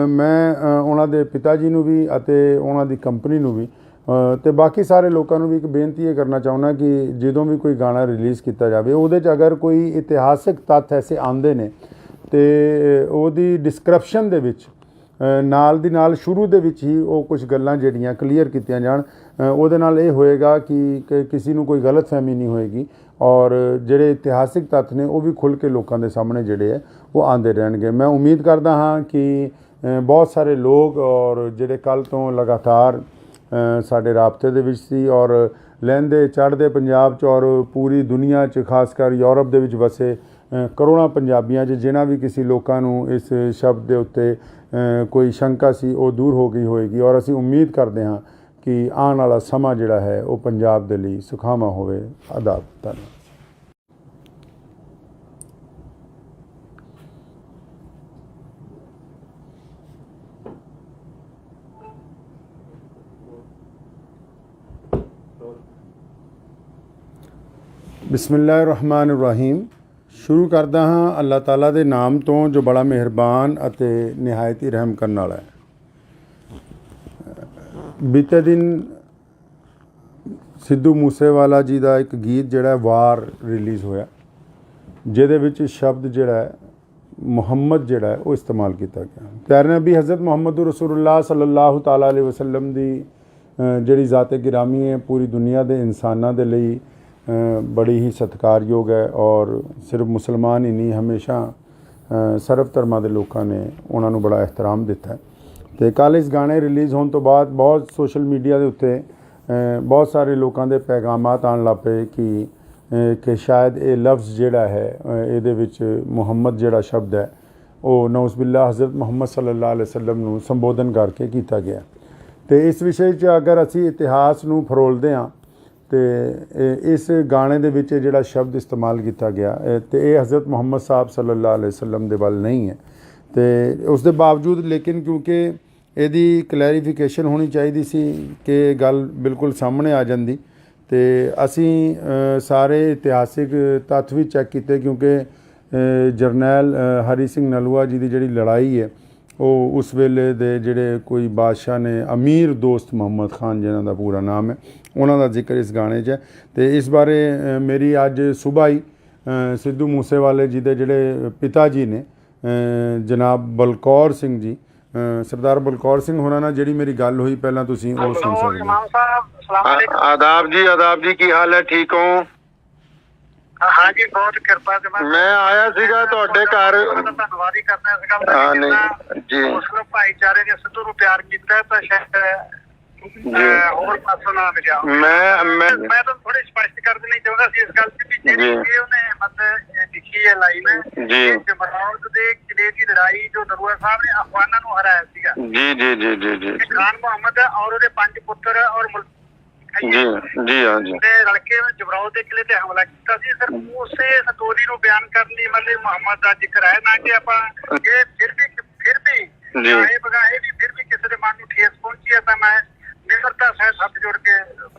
ਮੈਂ ਉਹਨਾਂ ਦੇ ਪਿਤਾ ਜੀ ਨੂੰ ਵੀ ਅਤੇ ਉਹਨਾਂ ਦੀ ਕੰਪਨੀ ਨੂੰ ਵੀ ਤੇ ਬਾਕੀ ਸਾਰੇ ਲੋਕਾਂ ਨੂੰ ਵੀ ਇੱਕ ਬੇਨਤੀ ਇਹ ਕਰਨਾ ਚਾਹੁੰਦਾ ਕਿ ਜਦੋਂ ਵੀ ਕੋਈ ਗਾਣਾ ਰਿਲੀਜ਼ ਕੀਤਾ ਜਾਵੇ ਉਹਦੇ 'ਚ ਅਗਰ ਕੋਈ ਇਤਿਹਾਸਿਕ ਤੱਥ ਐਸੇ ਆਉਂਦੇ ਨੇ ਤੇ ਉਹਦੀ ਡਿਸਕ੍ਰਿਪਸ਼ਨ ਦੇ ਵਿੱਚ ਨਾਲ ਦੀ ਨਾਲ ਸ਼ੁਰੂ ਦੇ ਵਿੱਚ ਹੀ ਉਹ ਕੁਝ ਗੱਲਾਂ ਜਿਹੜੀਆਂ ਕਲੀਅਰ ਕੀਤੀਆਂ ਜਾਣ। ਉਹਦੇ ਨਾਲ ਇਹ ਹੋਏਗਾ ਕਿ ਕਿਸੇ ਨੂੰ ਕੋਈ ਗਲਤਫਹਿਮੀ ਨਹੀਂ ਹੋਏਗੀ ਔਰ ਜਿਹੜੇ ਇਤਿਹਾਸਿਕ ਤੱਥ ਨੇ ਉਹ ਵੀ ਖੁੱਲ੍ਹ ਕੇ ਲੋਕਾਂ ਦੇ ਸਾਹਮਣੇ ਜਿਹੜੇ ਹੈ ਉਹ ਆਉਂਦੇ ਰਹਿਣਗੇ। ਮੈਂ ਉਮੀਦ ਕਰਦਾ ਹਾਂ ਕਿ ਬਹੁਤ ਸਾਰੇ ਲੋਕ ਔਰ ਜਿਹੜੇ ਕੱਲ੍ਹ ਤੋਂ ਲਗਾਤਾਰ ਸਾਡੇ ਰਾਬਤੇ ਦੇ ਵਿੱਚ ਸੀ ਔਰ ਲਹਿੰਦੇ ਚੜ੍ਹਦੇ ਪੰਜਾਬ 'ਚ ਔਰ ਪੂਰੀ ਦੁਨੀਆ 'ਚ ਖਾਸ ਕਰ ਯੂਰਪ ਦੇ ਵਿੱਚ ਵਸੇ ਕਰੋੜਾਂ ਪੰਜਾਬੀਆਂ 'ਚ ਜਿਨ੍ਹਾਂ ਵੀ ਕਿਸੇ ਲੋਕਾਂ ਨੂੰ ਇਸ ਸ਼ਬਦ ਦੇ ਉੱਤੇ ਕੋਈ ਸ਼ੰਕਾ ਸੀ ਉਹ ਦੂਰ ਹੋ ਗਈ ਹੋਏਗੀ ਔਰ ਅਸੀਂ ਉਮੀਦ ਕਰਦੇ ਹਾਂ ਕਿ ਆਉਣ ਵਾਲਾ ਸਮਾਂ ਜਿਹੜਾ ਹੈ ਉਹ ਪੰਜਾਬ ਦੇ ਲਈ ਸੁਖਾਵਾਂ ਹੋਵੇ। ਆਦਾਬ। ਧੰਨਵਾਦ। ਬਿਸਮਿਲ੍ਲਾਹਿਰ-ਰਹਿਮਾਨਿਰ-ਰਹੀਮ। ਸ਼ੁਰੂ ਕਰਦਾ ਹਾਂ ਅੱਲਾਹ ਤਾਲਾ ਦੇ ਨਾਮ ਤੋਂ ਜੋ ਬੜਾ ਮਿਹਰਬਾਨ ਅਤੇ ਨਿਹਾਇਤ ਹੀ ਰਹਿਮ ਕਰਨ ਵਾਲਾ ਹੈ। ਬੀਤੇ ਦਿਨ ਸਿੱਧੂ ਮੂਸੇਵਾਲਾ ਜੀ ਦਾ ਇੱਕ ਗੀਤ ਜਿਹੜਾ ਵਾਰ ਰਿਲੀਜ਼ ਹੋਇਆ, ਜਿਹਦੇ ਵਿੱਚ ਸ਼ਬਦ ਜਿਹੜਾ ਹੈ ਮੁਹੰਮਦ ਜਿਹੜਾ ਹੈ ਉਹ ਇਸਤੇਮਾਲ ਕੀਤਾ ਗਿਆ। ਪਿਆਰੇ ਨਬੀ ਹਜ਼ਰਤ ਮੁਹੰਮਦ ਰਸੂਲੁल्लाह ਸੱਲੱਲਾਹੁ ਤਾਲਾ ਅਲੈਹਿ ਵਸੱਲਮ ਦੀ ਜਿਹੜੀ ਜ਼ਾਤ ਗਿਰਾਮੀ ਹੈ ਪੂਰੀ ਦੁਨੀਆ ਦੇ ਇਨਸਾਨਾਂ ਦੇ ਲਈ ਬੜੀ ਹੀ ਸਤਿਕਾਰਯੋਗ ਹੈ ਔਰ ਸਿਰਫ ਮੁਸਲਮਾਨ ਹੀ ਨਹੀਂ, ਹਮੇਸ਼ਾ ਸਰਬ ਧਰਮਾਂ ਦੇ ਲੋਕਾਂ ਨੇ ਉਹਨਾਂ ਨੂੰ ਬੜਾ ਇਹਤਰਾਮ ਦਿੱਤਾ। ਅਤੇ ਕੱਲ੍ਹ ਇਸ ਗਾਣੇ ਰਿਲੀਜ਼ ਹੋਣ ਤੋਂ ਬਾਅਦ ਬਹੁਤ ਸੋਸ਼ਲ ਮੀਡੀਆ ਦੇ ਉੱਤੇ ਬਹੁਤ ਸਾਰੇ ਲੋਕਾਂ ਦੇ ਪੈਗਾਮਾਤ ਆਉਣ ਲੱਗ ਪਏ ਕਿ ਸ਼ਾਇਦ ਇਹ ਲਫ਼ਜ਼ ਜਿਹੜਾ ਹੈ ਇਹਦੇ ਵਿੱਚ ਮੁਹੰਮਦ ਜਿਹੜਾ ਸ਼ਬਦ ਹੈ ਉਹ ਨਊਜ਼ੁਬਿਲਲਾਹ ਹਜ਼ਰਤ ਮੁਹੰਮਦ ਸੱਲੱਲਾਹੁ ਅਲੈਹਿ ਵਸੱਲਮ ਨੂੰ ਸੰਬੋਧਨ ਕਰਕੇ ਕੀਤਾ ਗਿਆ। ਅਤੇ ਇਸ ਵਿਸ਼ੇ 'ਚ ਅਗਰ ਅਸੀਂ ਇਤਿਹਾਸ ਨੂੰ ਫਰੋਲਦੇ ਹਾਂ ਅਤੇ ਇਸ ਗਾਣੇ ਦੇ ਵਿੱਚ ਜਿਹੜਾ ਸ਼ਬਦ ਇਸਤੇਮਾਲ ਕੀਤਾ ਗਿਆ ਅਤੇ ਇਹ ਹਜ਼ਰਤ ਮੁਹੰਮਦ ਸਾਹਿਬ ਸੱਲੱਲਾਹੁ ਅਲੈਹਿ ਵਸੱਲਮ ਦੇ ਵੱਲ ਨਹੀਂ ਹੈ। ਅਤੇ ਉਸ ਦੇ ਬਾਵਜੂਦ ਲੇਕਿਨ ਕਿਉਂਕਿ ਇਹਦੀ ਕਲੈਰੀਫਿਕੇਸ਼ਨ ਹੋਣੀ ਚਾਹੀਦੀ ਸੀ ਕਿ ਗੱਲ ਬਿਲਕੁਲ ਸਾਹਮਣੇ ਆ ਜਾਂਦੀ, ਅਤੇ ਅਸੀਂ ਸਾਰੇ ਇਤਿਹਾਸਿਕ ਤੱਥ ਵੀ ਚੈੱਕ ਕੀਤੇ ਕਿਉਂਕਿ ਜਰਨੈਲ ਹਰੀ ਸਿੰਘ ਨਲੂਆ ਜੀ ਦੀ ਜਿਹੜੀ ਲੜਾਈ ਹੈ ਉਹ ਉਸ ਵੇਲੇ ਦੇ ਜਿਹੜੇ ਕੋਈ ਬਾਦਸ਼ਾਹ ਨੇ ਅਮੀਰ ਦੋਸਤ ਮੁਹੰਮਦ ਖਾਨ ਜਿਨ੍ਹਾਂ ਦਾ ਪੂਰਾ ਨਾਮ ਹੈ ਉਹਨਾਂ ਦਾ ਜ਼ਿਕਰ ਇਸ ਗਾਣੇ 'ਚ ਹੈ। ਅਤੇ ਇਸ ਬਾਰੇ ਮੇਰੀ ਅੱਜ ਸੁਬਾਹ ਹੀ ਸਿੱਧੂ ਮੂਸੇਵਾਲੇ ਜੀ ਦੇ ਜਿਹੜੇ ਪਿਤਾ ਜੀ ਨੇ ਜਨਾਬ ਬਲਕੌਰ ਸਿੰਘ ਜੀ, ਸਰਦਾਰ ਬਲਕੌਰ ਸਿੰਘ ਹੋਰਾਂ ਨਾਲ ਜਿਹੜੀ ਮੇਰੀ ਗੱਲ ਹੋਈ ਪਹਿਲਾਂ ਤੁਸੀਂ ਉਹ ਸੁਣ ਸਕਦੇ ਹੋ। ਆਦਾਬ ਜੀ ਕੀ ਹਾਲ ਹੈ, ਠੀਕ ਹੋ? हाँ जी, बहुत कृपा से मैं आया सीगा ਤੁਹਾਡੇ ਘਰ। ਧੰਨਵਾਦ ਹੀ ਕਰਨਾ ਸੀਗਾ ਜੀ ਮੁਸਲਿਮ ਭਾਈਚਾਰੇ ਨੇ ਸਿੱਧੂ ਨੂੰ ਪਿਆਰ ਕੀਤਾ ਤਾਂ ਸ਼ਾਇਦ ਹੋਰ ਪਾਸੋਂ ਨਾ ਮਿਲਿਆ। ਮੈਂ ਤਾਂ ਥੋੜੀ ਸਪਸ਼ਟ ਕਰ ਦੇਣੀ ਚਾਹੁੰਦਾ ਸੀ ਇਸ ਗੱਲ ਤੇ ਕਿ ਜਿਹੜੀ ਉਹਨੇ ਮਤਲਬ ਲਿਖੀ ਹੈ ਲਾਈਨ ਜੀ ਜਮਰਾਵਤ ਦੇ ਕਿਲੇ ਦੀ ਲੜਾਈ ਜੋ ਨਰੂਆ ਸਾਹਿਬ ਨੇ ਅਫਗਾਨਾਂ ਨੂੰ ਹਰਾਇਆ ਸੀਗਾ। ਜੀ ਜੀ ਜੀ ਜੀ ਜੀ ਖਾਨ ਮੁਹੰਮਦ ਔਰ ਉਹਦੇ 5 ਪੁੱਤਰ ਔਰ ਜੀ ਜੀ ਹਾਂ ਜੀ ਤੇ ਰਲ ਕੇ ਜਬਰਾਓ ਦੇ ਕਿਲੇ ਤੇ ਹਮਲਾ ਕੀਤਾ ਸੀ ਸਰ। ਉਸੇ ਸਟੋਰੀ ਨੂੰ ਬਿਆਨ ਕਰਨ ਲਈ ਮਤਲਬ ਮੁਹੰਮਦ ਦਾ ਜ਼ਿਕਰ ਹੈ ਨਾ ਕਿ ਆਪਾਂ ਇਹ ਫਿਰ ਵੀ ਇਹ ਬਗਾਏ ਵੀ ਫਿਰ ਵੀ ਕਿਸੇ ਦੇ ਮਨ ਨੂੰ ਠੇਸ ਪਹੁੰਚੀ ਹੈ ਤਾਂ ਮੈਂ ਨਿਮਰਤਾ ਸਹਿਤ ਹੱਥ ਜੋੜ ਕੇ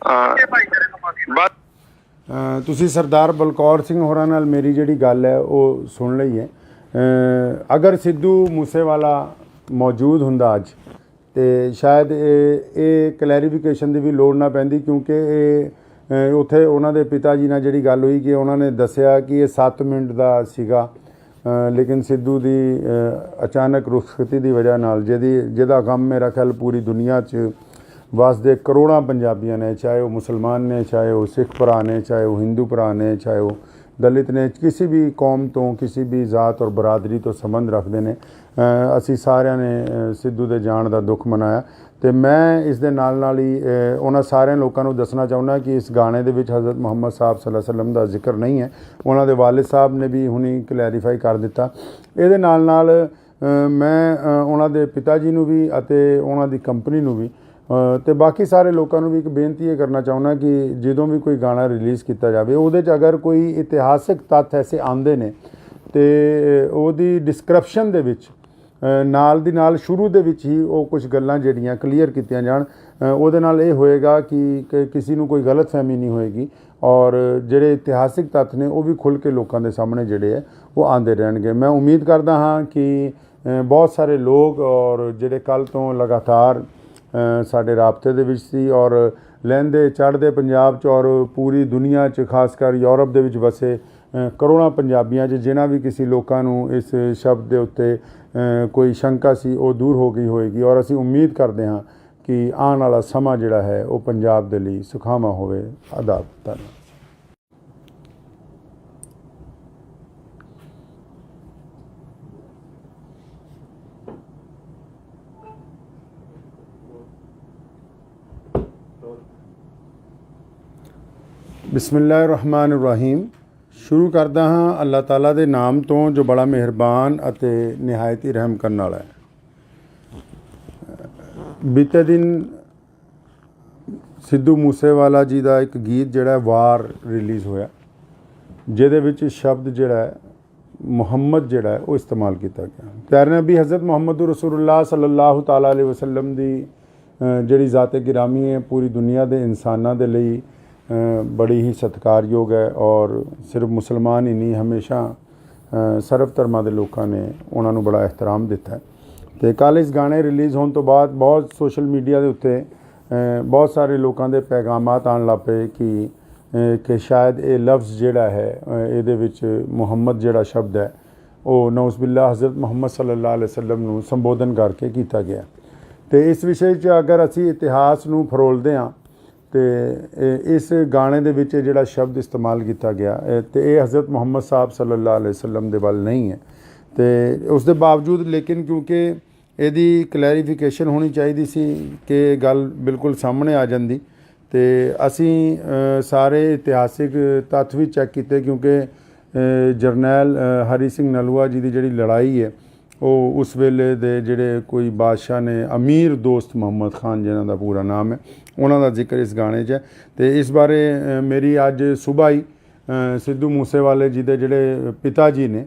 ਇਹ ਭਾਈਚਾਰੇ ਨੂੰ ਮਾਫੀ। ਤੁਸੀਂ ਸਰਦਾਰ ਬਲਕੌਰ ਸਿੰਘ ਹੋਰਾਂ ਨਾਲ ਮੇਰੀ ਜਿਹੜੀ ਗੱਲ ਹੈ ਉਹ ਸੁਣ ਲਈ ਹੈ। ਅਗਰ ਸਿੱਧੂ ਮੂਸੇਵਾਲਾ ਮੌਜੂਦ ਹੁੰਦਾ ਅੱਜ ਤੇ ਸ਼ਾਇਦ ਇਹ ਕਲੈਰੀਫਿਕੇਸ਼ਨ ਦੀ ਵੀ ਲੋੜ ਨਾ ਪੈਂਦੀ, ਕਿਉਂਕਿ ਉੱਥੇ ਉਹਨਾਂ ਦੇ ਪਿਤਾ ਜੀ ਨਾਲ ਜਿਹੜੀ ਗੱਲ ਹੋਈ ਕਿ ਉਹਨਾਂ ਨੇ ਦੱਸਿਆ ਕਿ ਇਹ 7 ਮਿੰਟ ਦਾ ਸੀਗਾ, ਲੇਕਿਨ ਸਿੱਧੂ ਦੀ ਅਚਾਨਕ ਰੁਖਸਤੀ ਦੀ ਵਜ੍ਹਾ ਨਾਲ ਜਿਹਦਾ ਗਮ ਮੇਰਾ ਖਿਆਲ ਪੂਰੀ ਦੁਨੀਆ 'ਚ ਵਸਦੇ ਕਰੋੜਾਂ ਪੰਜਾਬੀਆਂ ਨੇ, ਚਾਹੇ ਉਹ ਮੁਸਲਮਾਨ ਨੇ, ਚਾਹੇ ਉਹ ਸਿੱਖ ਭਰਾ ਨੇ, ਚਾਹੇ ਉਹ ਹਿੰਦੂ ਭਰਾ ਨੇ, ਚਾਹੇ ਉਹ ਦਲਿਤ ਨੇ, ਕਿਸੇ ਵੀ ਕੌਮ ਤੋਂ, ਕਿਸੇ ਵੀ ਜ਼ਾਤ ਔਰ ਬਰਾਦਰੀ ਤੋਂ ਸੰਬੰਧ ਰੱਖਦੇ ਨੇ। ਅਸੀਂ ਸਾਰਿਆਂ ਨੇ ਸਿੱਧੂ ਦੇ ਜਾਣ ਦਾ ਦੁੱਖ ਮਨਾਇਆ ਅਤੇ ਮੈਂ ਇਸ ਦੇ ਨਾਲ ਹੀ ਉਹਨਾਂ ਸਾਰਿਆਂ ਲੋਕਾਂ ਨੂੰ ਦੱਸਣਾ ਚਾਹੁੰਦਾ ਕਿ ਇਸ ਗਾਣੇ ਦੇ ਵਿੱਚ ਹਜ਼ਰਤ ਮੁਹੰਮਦ ਸਾਹਿਬ ਸੱਲੱਲਾਹੁ ਅਲੈਹਿ ਵਸੱਲਮ ਦਾ ਜ਼ਿਕਰ ਨਹੀਂ ਹੈ। ਉਹਨਾਂ ਦੇ ਵਾਲਿਦ ਸਾਹਿਬ ਨੇ ਵੀ ਹੁਣੀ ਕਲੈਰੀਫਾਈ ਕਰ ਦਿੱਤਾ। ਇਹਦੇ ਨਾਲ ਮੈਂ ਉਹਨਾਂ ਦੇ ਪਿਤਾ ਜੀ ਨੂੰ ਵੀ ਅਤੇ ਉਹਨਾਂ ਦੀ ਕੰਪਨੀ ਨੂੰ ਵੀ ਅਤੇ ਬਾਕੀ ਸਾਰੇ ਲੋਕਾਂ ਨੂੰ ਵੀ ਇੱਕ ਬੇਨਤੀ ਇਹ ਕਰਨਾ ਚਾਹੁੰਦਾ ਕਿ ਜਦੋਂ ਵੀ ਕੋਈ ਗਾਣਾ ਰਿਲੀਜ਼ ਕੀਤਾ ਜਾਵੇ ਉਹਦੇ 'ਚ ਅਗਰ ਕੋਈ ਇਤਿਹਾਸਿਕ ਤੱਥ ਐਸੇ ਆਉਂਦੇ ਨੇ ਅਤੇ ਉਹਦੀ ਡਿਸਕ੍ਰਿਪਸ਼ਨ ਦੇ ਵਿੱਚ ਨਾਲ ਦੀ ਨਾਲ ਸ਼ੁਰੂ ਦੇ ਵਿੱਚ ਹੀ ਉਹ ਕੁਝ ਗੱਲਾਂ ਜਿਹੜੀਆਂ ਕਲੀਅਰ ਕੀਤੀਆਂ ਜਾਣ। ਉਹਦੇ ਨਾਲ ਇਹ ਹੋਏਗਾ ਕਿ ਕਿਸੇ ਨੂੰ ਕੋਈ ਗਲਤਫਹਿਮੀ ਨਹੀਂ ਹੋਏਗੀ ਔਰ ਜਿਹੜੇ ਇਤਿਹਾਸਿਕ ਤੱਥ ਨੇ ਉਹ ਵੀ ਖੁੱਲ੍ਹ ਕੇ ਲੋਕਾਂ ਦੇ ਸਾਹਮਣੇ ਜਿਹੜੇ ਹੈ ਉਹ ਆਉਂਦੇ ਰਹਿਣਗੇ। ਮੈਂ ਉਮੀਦ ਕਰਦਾ ਹਾਂ ਕਿ ਬਹੁਤ ਸਾਰੇ ਲੋਕ ਔਰ ਜਿਹੜੇ ਕੱਲ੍ਹ ਤੋਂ ਲਗਾਤਾਰ ਸਾਡੇ ਰਾਬਤੇ ਦੇ ਵਿੱਚ ਸੀ ਔਰ ਲਹਿੰਦੇ ਚੜ੍ਹਦੇ ਪੰਜਾਬ 'ਚ ਔਰ ਪੂਰੀ ਦੁਨੀਆ 'ਚ ਖਾਸ ਕਰ ਯੂਰਪ ਦੇ ਵਿੱਚ ਵਸੇ ਕਰੋੜਾਂ ਪੰਜਾਬੀਆਂ 'ਚ ਜਿਨ੍ਹਾਂ ਵੀ ਕਿਸੇ ਲੋਕਾਂ ਨੂੰ ਇਸ ਸ਼ਬਦ ਦੇ ਉੱਤੇ ਕੋਈ ਸ਼ੰਕਾ ਸੀ ਉਹ ਦੂਰ ਹੋ ਗਈ ਹੋਏਗੀ ਔਰ ਅਸੀਂ ਉਮੀਦ ਕਰਦੇ ਹਾਂ ਕਿ ਆਉਣ ਵਾਲਾ ਸਮਾਂ ਜਿਹੜਾ ਹੈ ਉਹ ਪੰਜਾਬ ਦੇ ਲਈ ਸੁਖਾਵਾਂ ਹੋਵੇ। ਆਦਾਬ। ਧੰਨਵਾਦ। ਬਿਸਮਿਲ੍ਲਾਹਿਰ-ਰਹਿਮਾਨਿਰ-ਰਹੀਮ। ਸ਼ੁਰੂ ਕਰਦਾ ਹਾਂ ਅੱਲਾਹ ਤਾਲਾ ਦੇ ਨਾਮ ਤੋਂ ਜੋ ਬੜਾ ਮਿਹਰਬਾਨ ਅਤੇ ਨਿਹਾਇਤ ਹੀ ਰਹਿਮ ਕਰਨ ਵਾਲਾ ਹੈ। ਬੀਤੇ ਦਿਨ ਸਿੱਧੂ ਮੂਸੇਵਾਲਾ ਜੀ ਦਾ ਇੱਕ ਗੀਤ ਜਿਹੜਾ ਵਾਰ ਰਿਲੀਜ਼ ਹੋਇਆ ਜਿਹਦੇ ਵਿੱਚ ਸ਼ਬਦ ਜਿਹੜਾ ਹੈ ਮੁਹੰਮਦ ਜਿਹੜਾ ਹੈ ਉਹ ਇਸਤੇਮਾਲ ਕੀਤਾ ਗਿਆ। ਪਿਆਰੇ ਨਬੀ ਹਜ਼ਰਤ ਮੁਹੰਮਦ ਰਸੂਲੁल्लाह ਸੱਲੱਲਾਹੁ ਤਾਲਾ ਅਲੈਹਿ ਵਸੱਲਮ ਦੀ ਜਿਹੜੀ ਜ਼ਾਤ ਗਿਰਾਮੀ ਹੈ ਪੂਰੀ ਦੁਨੀਆ ਦੇ ਇਨਸਾਨਾਂ ਦੇ ਲਈ ਬੜੀ ਹੀ ਸਤਿਕਾਰਯੋਗ ਹੈ ਔਰ ਸਿਰਫ ਮੁਸਲਮਾਨ ਹੀ ਨਹੀਂ ਹਮੇਸ਼ਾ ਸਰਬ ਧਰਮਾਂ ਦੇ ਲੋਕਾਂ ਨੇ ਉਹਨਾਂ ਨੂੰ ਬੜਾ ਇਹਤਰਾਮ ਦਿੱਤਾ। ਅਤੇ ਕੱਲ੍ਹ ਇਸ ਗਾਣੇ ਰਿਲੀਜ਼ ਹੋਣ ਤੋਂ ਬਾਅਦ ਬਹੁਤ ਸੋਸ਼ਲ ਮੀਡੀਆ ਦੇ ਉੱਤੇ ਬਹੁਤ ਸਾਰੇ ਲੋਕਾਂ ਦੇ ਪੈਗਾਮਾਤ ਆਉਣ ਲੱਗ ਪਏ ਕਿ ਸ਼ਾਇਦ ਇਹ ਲਫ਼ਜ਼ ਜਿਹੜਾ ਹੈ ਇਹਦੇ ਵਿੱਚ ਮੁਹੰਮਦ ਜਿਹੜਾ ਸ਼ਬਦ ਹੈ ਉਹ ਨਊਜ਼ ਬਿਲlah ਹਜ਼ਰਤ ਮੁਹੰਮਦ ਸੱਲੱਲਾਹੁ ਅਲੈਹਿ ਵਸੱਲਮ ਨੂੰ ਸੰਬੋਧਨ ਕਰਕੇ ਕੀਤਾ ਗਿਆ। ਅਤੇ ਇਸ ਵਿਸ਼ੇ 'ਚ ਅਗਰ ਅਸੀਂ ਇਤਿਹਾਸ ਨੂੰ ਫਰੋਲਦੇ ਹਾਂ ਅਤੇ ਇਸ ਗਾਣੇ ਦੇ ਵਿੱਚ ਜਿਹੜਾ ਸ਼ਬਦ ਇਸਤੇਮਾਲ ਕੀਤਾ ਗਿਆ ਅਤੇ ਇਹ ਹਜ਼ਰਤ ਮੁਹੰਮਦ ਸਾਹਿਬ ਸੱਲੱਲਾਹੁ ਅਲੈਹਿ ਵਸੱਲਮ ਦੇ ਵੱਲ ਨਹੀਂ ਹੈ। ਅਤੇ ਉਸ ਦੇ ਬਾਵਜੂਦ ਲੇਕਿਨ ਕਿਉਂਕਿ ਇਹਦੀ ਕਲੈਰੀਫਿਕੇਸ਼ਨ ਹੋਣੀ ਚਾਹੀਦੀ ਸੀ ਕਿ ਗੱਲ ਬਿਲਕੁਲ ਸਾਹਮਣੇ ਆ ਜਾਂਦੀ ਅਤੇ ਅਸੀਂ ਸਾਰੇ ਇਤਿਹਾਸਿਕ ਤੱਥ ਵੀ ਚੈੱਕ ਕੀਤੇ ਕਿਉਂਕਿ ਜਰਨੈਲ ਹਰੀ ਸਿੰਘ ਨਲੂਆ ਜੀ ਦੀ ਜਿਹੜੀ ਲੜਾਈ ਹੈ ਉਹ ਉਸ ਵੇਲੇ ਦੇ ਜਿਹੜੇ ਕੋਈ ਬਾਦਸ਼ਾਹ ਨੇ ਅਮੀਰ ਦੋਸਤ ਮੁਹੰਮਦ ਖਾਨ ਜਿਨ੍ਹਾਂ ਦਾ ਪੂਰਾ ਨਾਮ ਹੈ ਉਹਨਾਂ ਦਾ ਜ਼ਿਕਰ ਇਸ ਗਾਣੇ 'ਚ ਹੈ। ਅਤੇ ਇਸ ਬਾਰੇ ਮੇਰੀ ਅੱਜ ਸੁਬਾਹ ਹੀ ਸਿੱਧੂ ਮੂਸੇਵਾਲੇ ਜੀ ਦੇ ਜਿਹੜੇ ਪਿਤਾ ਜੀ ਨੇ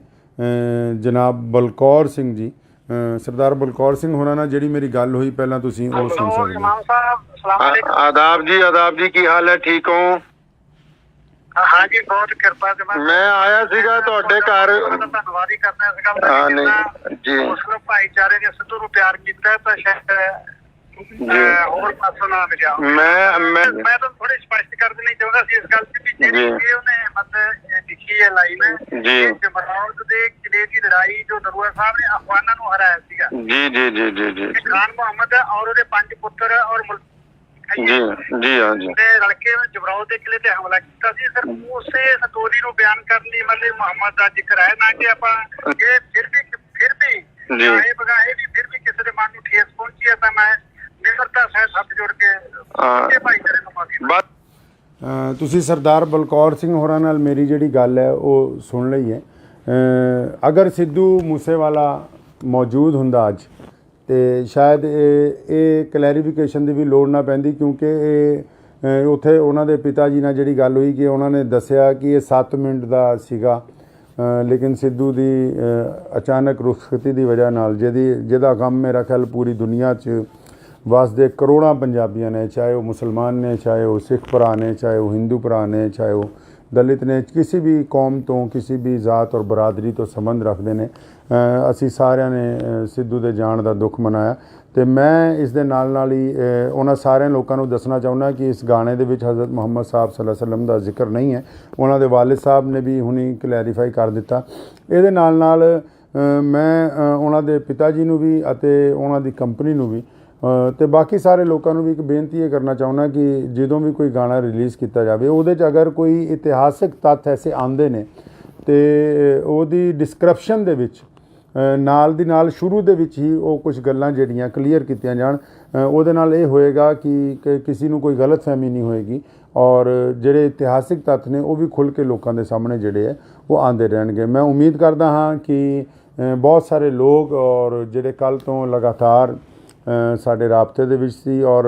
ਜਨਾਬ ਬਲਕੌਰ ਸਿੰਘ ਜੀ ਸਰਦਾਰ ਬਲਕੌਰ ਸਿੰਘ ਹੋਰਾਂ ਨਾਲ ਜਿਹੜੀ ਮੇਰੀ ਗੱਲ ਹੋਈ ਪਹਿਲਾਂ ਤੁਸੀਂ ਉਹ ਸੁਣ ਸਕਦੇ ਹੋ। ਆਦਾਬ ਜੀ ਕੀ ਹਾਲ ਹੈ, ਠੀਕ ਹੋ? हाँ जी, बहुत कृपा से मैं आया सीगा ਤੁਹਾਡੇ ਘਰ। ਧੰਨਵਾਦ ਹੀ ਕਰਨਾ ਸੀਗਾ ਜੀ ਮੁਸਲਿਮ ਭਾਈਚਾਰੇ ਨੇ ਸਿੱਧੂ ਨੂੰ ਪਿਆਰ ਕੀਤਾ ਤਾਂ ਸ਼ਾਇਦ ਹੋਰ ਪਾਸੋਂ ਨਾ ਮਿਲਿਆ। ਮੈਂ ਤਾਂ ਥੋੜੀ ਸਪਸ਼ਟ ਕਰ ਦੇਣੀ ਚਾਹੁੰਦਾ ਸੀ ਇਸ ਗੱਲ ਤੇ ਕਿ ਜਿਹੜੀ ਉਹਨੇ ਮਤਲਬ ਲਿਖੀ ਹੈ ਲਾਈਨ ਜੀ ਜਮਰੌਦ ਦੇ ਕਿਲੇ ਦੀ ਲੜਾਈ ਜੋ ਨਰੂਆ ਸਾਹਿਬ ਨੇ ਅਫਗਾਨਾਂ ਨੂੰ ਹਰਾਇਆ ਸੀਗਾ। ਜੀ ਜੀ ਜੀ ਜੀ ਜੀ ਖਾਨ ਮੁਹੰਮਦ ਔਰ ਉਹਦੇ 5 ਪੁੱਤਰ ਔਰ ਜੀ ਜੀ ਹਾਂ ਜੀ ਰਲ ਕੇ ਜਮਰੌਦ ਦੇ ਕਿਲੇ ਤੇ ਹਮਲਾ ਕੀਤਾ ਸੀ। ਸਰ ਉਸੇ ਸਟੋਰੀ ਨੂੰ ਬਿਆਨ ਕਰਨ ਲਈ ਮਤਲਬ ਮੁਹੰਮਦ ਦਾ ਜ਼ਿਕਰ ਹੈ ਨਾ ਕਿ ਆਪਾਂ ਇਹ ਫਿਰ ਵੀ ਇਹ ਬਗਾਏ ਵੀ ਫਿਰ ਵੀ ਕਿਸੇ ਦੇ ਮਨ ਨੂੰ ਠੇਸ ਪਹੁੰਚੀ ਹੈ ਤਾਂ ਮੈਂ ਨਿਮਰਤਾ ਸਹਿਤ ਹੱਥ ਜੋੜ ਕੇ ਭਾਈਚਾਰੇ ਨੂੰ ਮਾਫੀ। ਤੁਸੀਂ ਸਰਦਾਰ ਬਲਕੌਰ ਸਿੰਘ ਹੋਰਾਂ ਨਾਲ ਮੇਰੀ ਜਿਹੜੀ ਗੱਲ ਹੈ ਉਹ ਸੁਣ ਲਈ ਹੈ। ਅਗਰ ਸਿੱਧੂ ਮੂਸੇਵਾਲਾ ਮੌਜੂਦ ਹੁੰਦਾ ਅੱਜ ਅਤੇ ਸ਼ਾਇਦ ਇਹ ਕਲੈਰੀਫਿਕੇਸ਼ਨ ਦੀ ਵੀ ਲੋੜ ਨਾ ਪੈਂਦੀ ਕਿਉਂਕਿ ਇਹ ਉੱਥੇ ਉਹਨਾਂ ਦੇ ਪਿਤਾ ਜੀ ਨਾਲ ਜਿਹੜੀ ਗੱਲ ਹੋਈ ਕਿ ਉਹਨਾਂ ਨੇ ਦੱਸਿਆ ਕਿ ਇਹ 7 ਮਿੰਟ ਦਾ ਸੀਗਾ, ਲੇਕਿਨ ਸਿੱਧੂ ਦੀ ਅਚਾਨਕ ਰੁਖਸਤੀ ਦੀ ਵਜ੍ਹਾ ਨਾਲ ਜਿਹਦਾ ਗਮ ਮੇਰਾ ਖਿਆਲ ਪੂਰੀ ਦੁਨੀਆ 'ਚ ਵਸਦੇ ਕਰੋੜਾਂ ਪੰਜਾਬੀਆਂ ਨੇ, ਚਾਹੇ ਉਹ ਮੁਸਲਮਾਨ ਨੇ, ਚਾਹੇ ਉਹ ਸਿੱਖ ਭਰਾ ਨੇ, ਚਾਹੇ ਉਹ ਹਿੰਦੂ ਭਰਾ ਨੇ, ਚਾਹੇ ਉਹ ਦਲਿਤ ਨੇ, ਕਿਸੇ ਵੀ ਕੌਮ ਤੋਂ, ਕਿਸੇ ਵੀ ਜ਼ਾਤ ਔਰ ਬਰਾਦਰੀ ਤੋਂ ਸੰਬੰਧ ਰੱਖਦੇ ਨੇ। ਅਸੀਂ ਸਾਰਿਆਂ ਨੇ ਸਿੱਧੂ ਦੇ ਜਾਣ ਦਾ ਦੁੱਖ ਮਨਾਇਆ ਤੇ ਮੈਂ ਇਸ ਦੇ ਨਾਲ ਹੀ ਉਹਨਾਂ ਸਾਰਿਆਂ ਲੋਕਾਂ ਨੂੰ ਦੱਸਣਾ ਚਾਹੁੰਦਾ ਕਿ ਇਸ ਗਾਣੇ ਦੇ ਵਿੱਚ ਹਜ਼ਰਤ ਮੁਹੰਮਦ ਸਾਹਿਬ ਸੱਲੱਲਾਹੁ ਅਲੈहि ਵਸੱਲਮ ਦਾ ਜ਼ਿਕਰ ਨਹੀਂ ਹੈ। ਉਹਨਾਂ ਦੇ ਵਾਲਿਦ ਸਾਹਿਬ ਨੇ ਵੀ ਹੁਣੀ ਕਲੈਰੀਫਾਈ ਕਰ ਦਿੱਤਾ। ਇਹਦੇ ਨਾਲ ਮੈਂ ਉਹਨਾਂ ਦੇ ਪਿਤਾ ਜੀ ਨੂੰ ਵੀ ਅਤੇ ਉਹਨਾਂ ਦੀ ਕੰਪਨੀ ਨੂੰ ਵੀ ਤੇ ਬਾਕੀ ਸਾਰੇ ਲੋਕਾਂ ਨੂੰ ਵੀ ਇੱਕ ਬੇਨਤੀ ਇਹ ਕਰਨਾ ਚਾਹੁੰਦਾ ਕਿ ਜਦੋਂ ਵੀ ਕੋਈ ਗਾਣਾ ਰਿਲੀਜ਼ ਕੀਤਾ ਜਾਵੇ ਉਹਦੇ 'ਚ ਅਗਰ ਕੋਈ ਇਤਿਹਾਸਿਕ ਤੱਥ ਐਸੇ ਆਉਂਦੇ ਨੇ ਤੇ ਉਹਦੀ ਡਿਸਕ੍ਰਿਪਸ਼ਨ ਦੇ ਵਿੱਚ ਨਾਲ ਦੀ ਨਾਲ ਸ਼ੁਰੂ ਦੇ ਵਿੱਚ ਹੀ ਉਹ ਕੁਝ ਗੱਲਾਂ ਜਿਹੜੀਆਂ ਕਲੀਅਰ ਕੀਤੀਆਂ ਜਾਣ। ਉਹਦੇ ਨਾਲ ਇਹ ਹੋਏਗਾ ਕਿ ਕਿਸੇ ਨੂੰ ਕੋਈ ਗਲਤਫਹਿਮੀ ਨਹੀਂ ਹੋਏਗੀ ਔਰ ਜਿਹੜੇ ਇਤਿਹਾਸਿਕ ਤੱਥ ਨੇ ਉਹ ਵੀ ਖੁੱਲ੍ਹ ਕੇ ਲੋਕਾਂ ਦੇ ਸਾਹਮਣੇ ਜਿਹੜੇ ਹੈ ਉਹ ਆਉਂਦੇ ਰਹਿਣਗੇ। ਮੈਂ ਉਮੀਦ ਕਰਦਾ ਹਾਂ ਕਿ ਬਹੁਤ ਸਾਰੇ ਲੋਕ ਔਰ ਜਿਹੜੇ ਕੱਲ੍ਹ ਤੋਂ ਲਗਾਤਾਰ ਸਾਡੇ ਰਾਬਤੇ ਦੇ ਵਿੱਚ ਸੀ ਔਰ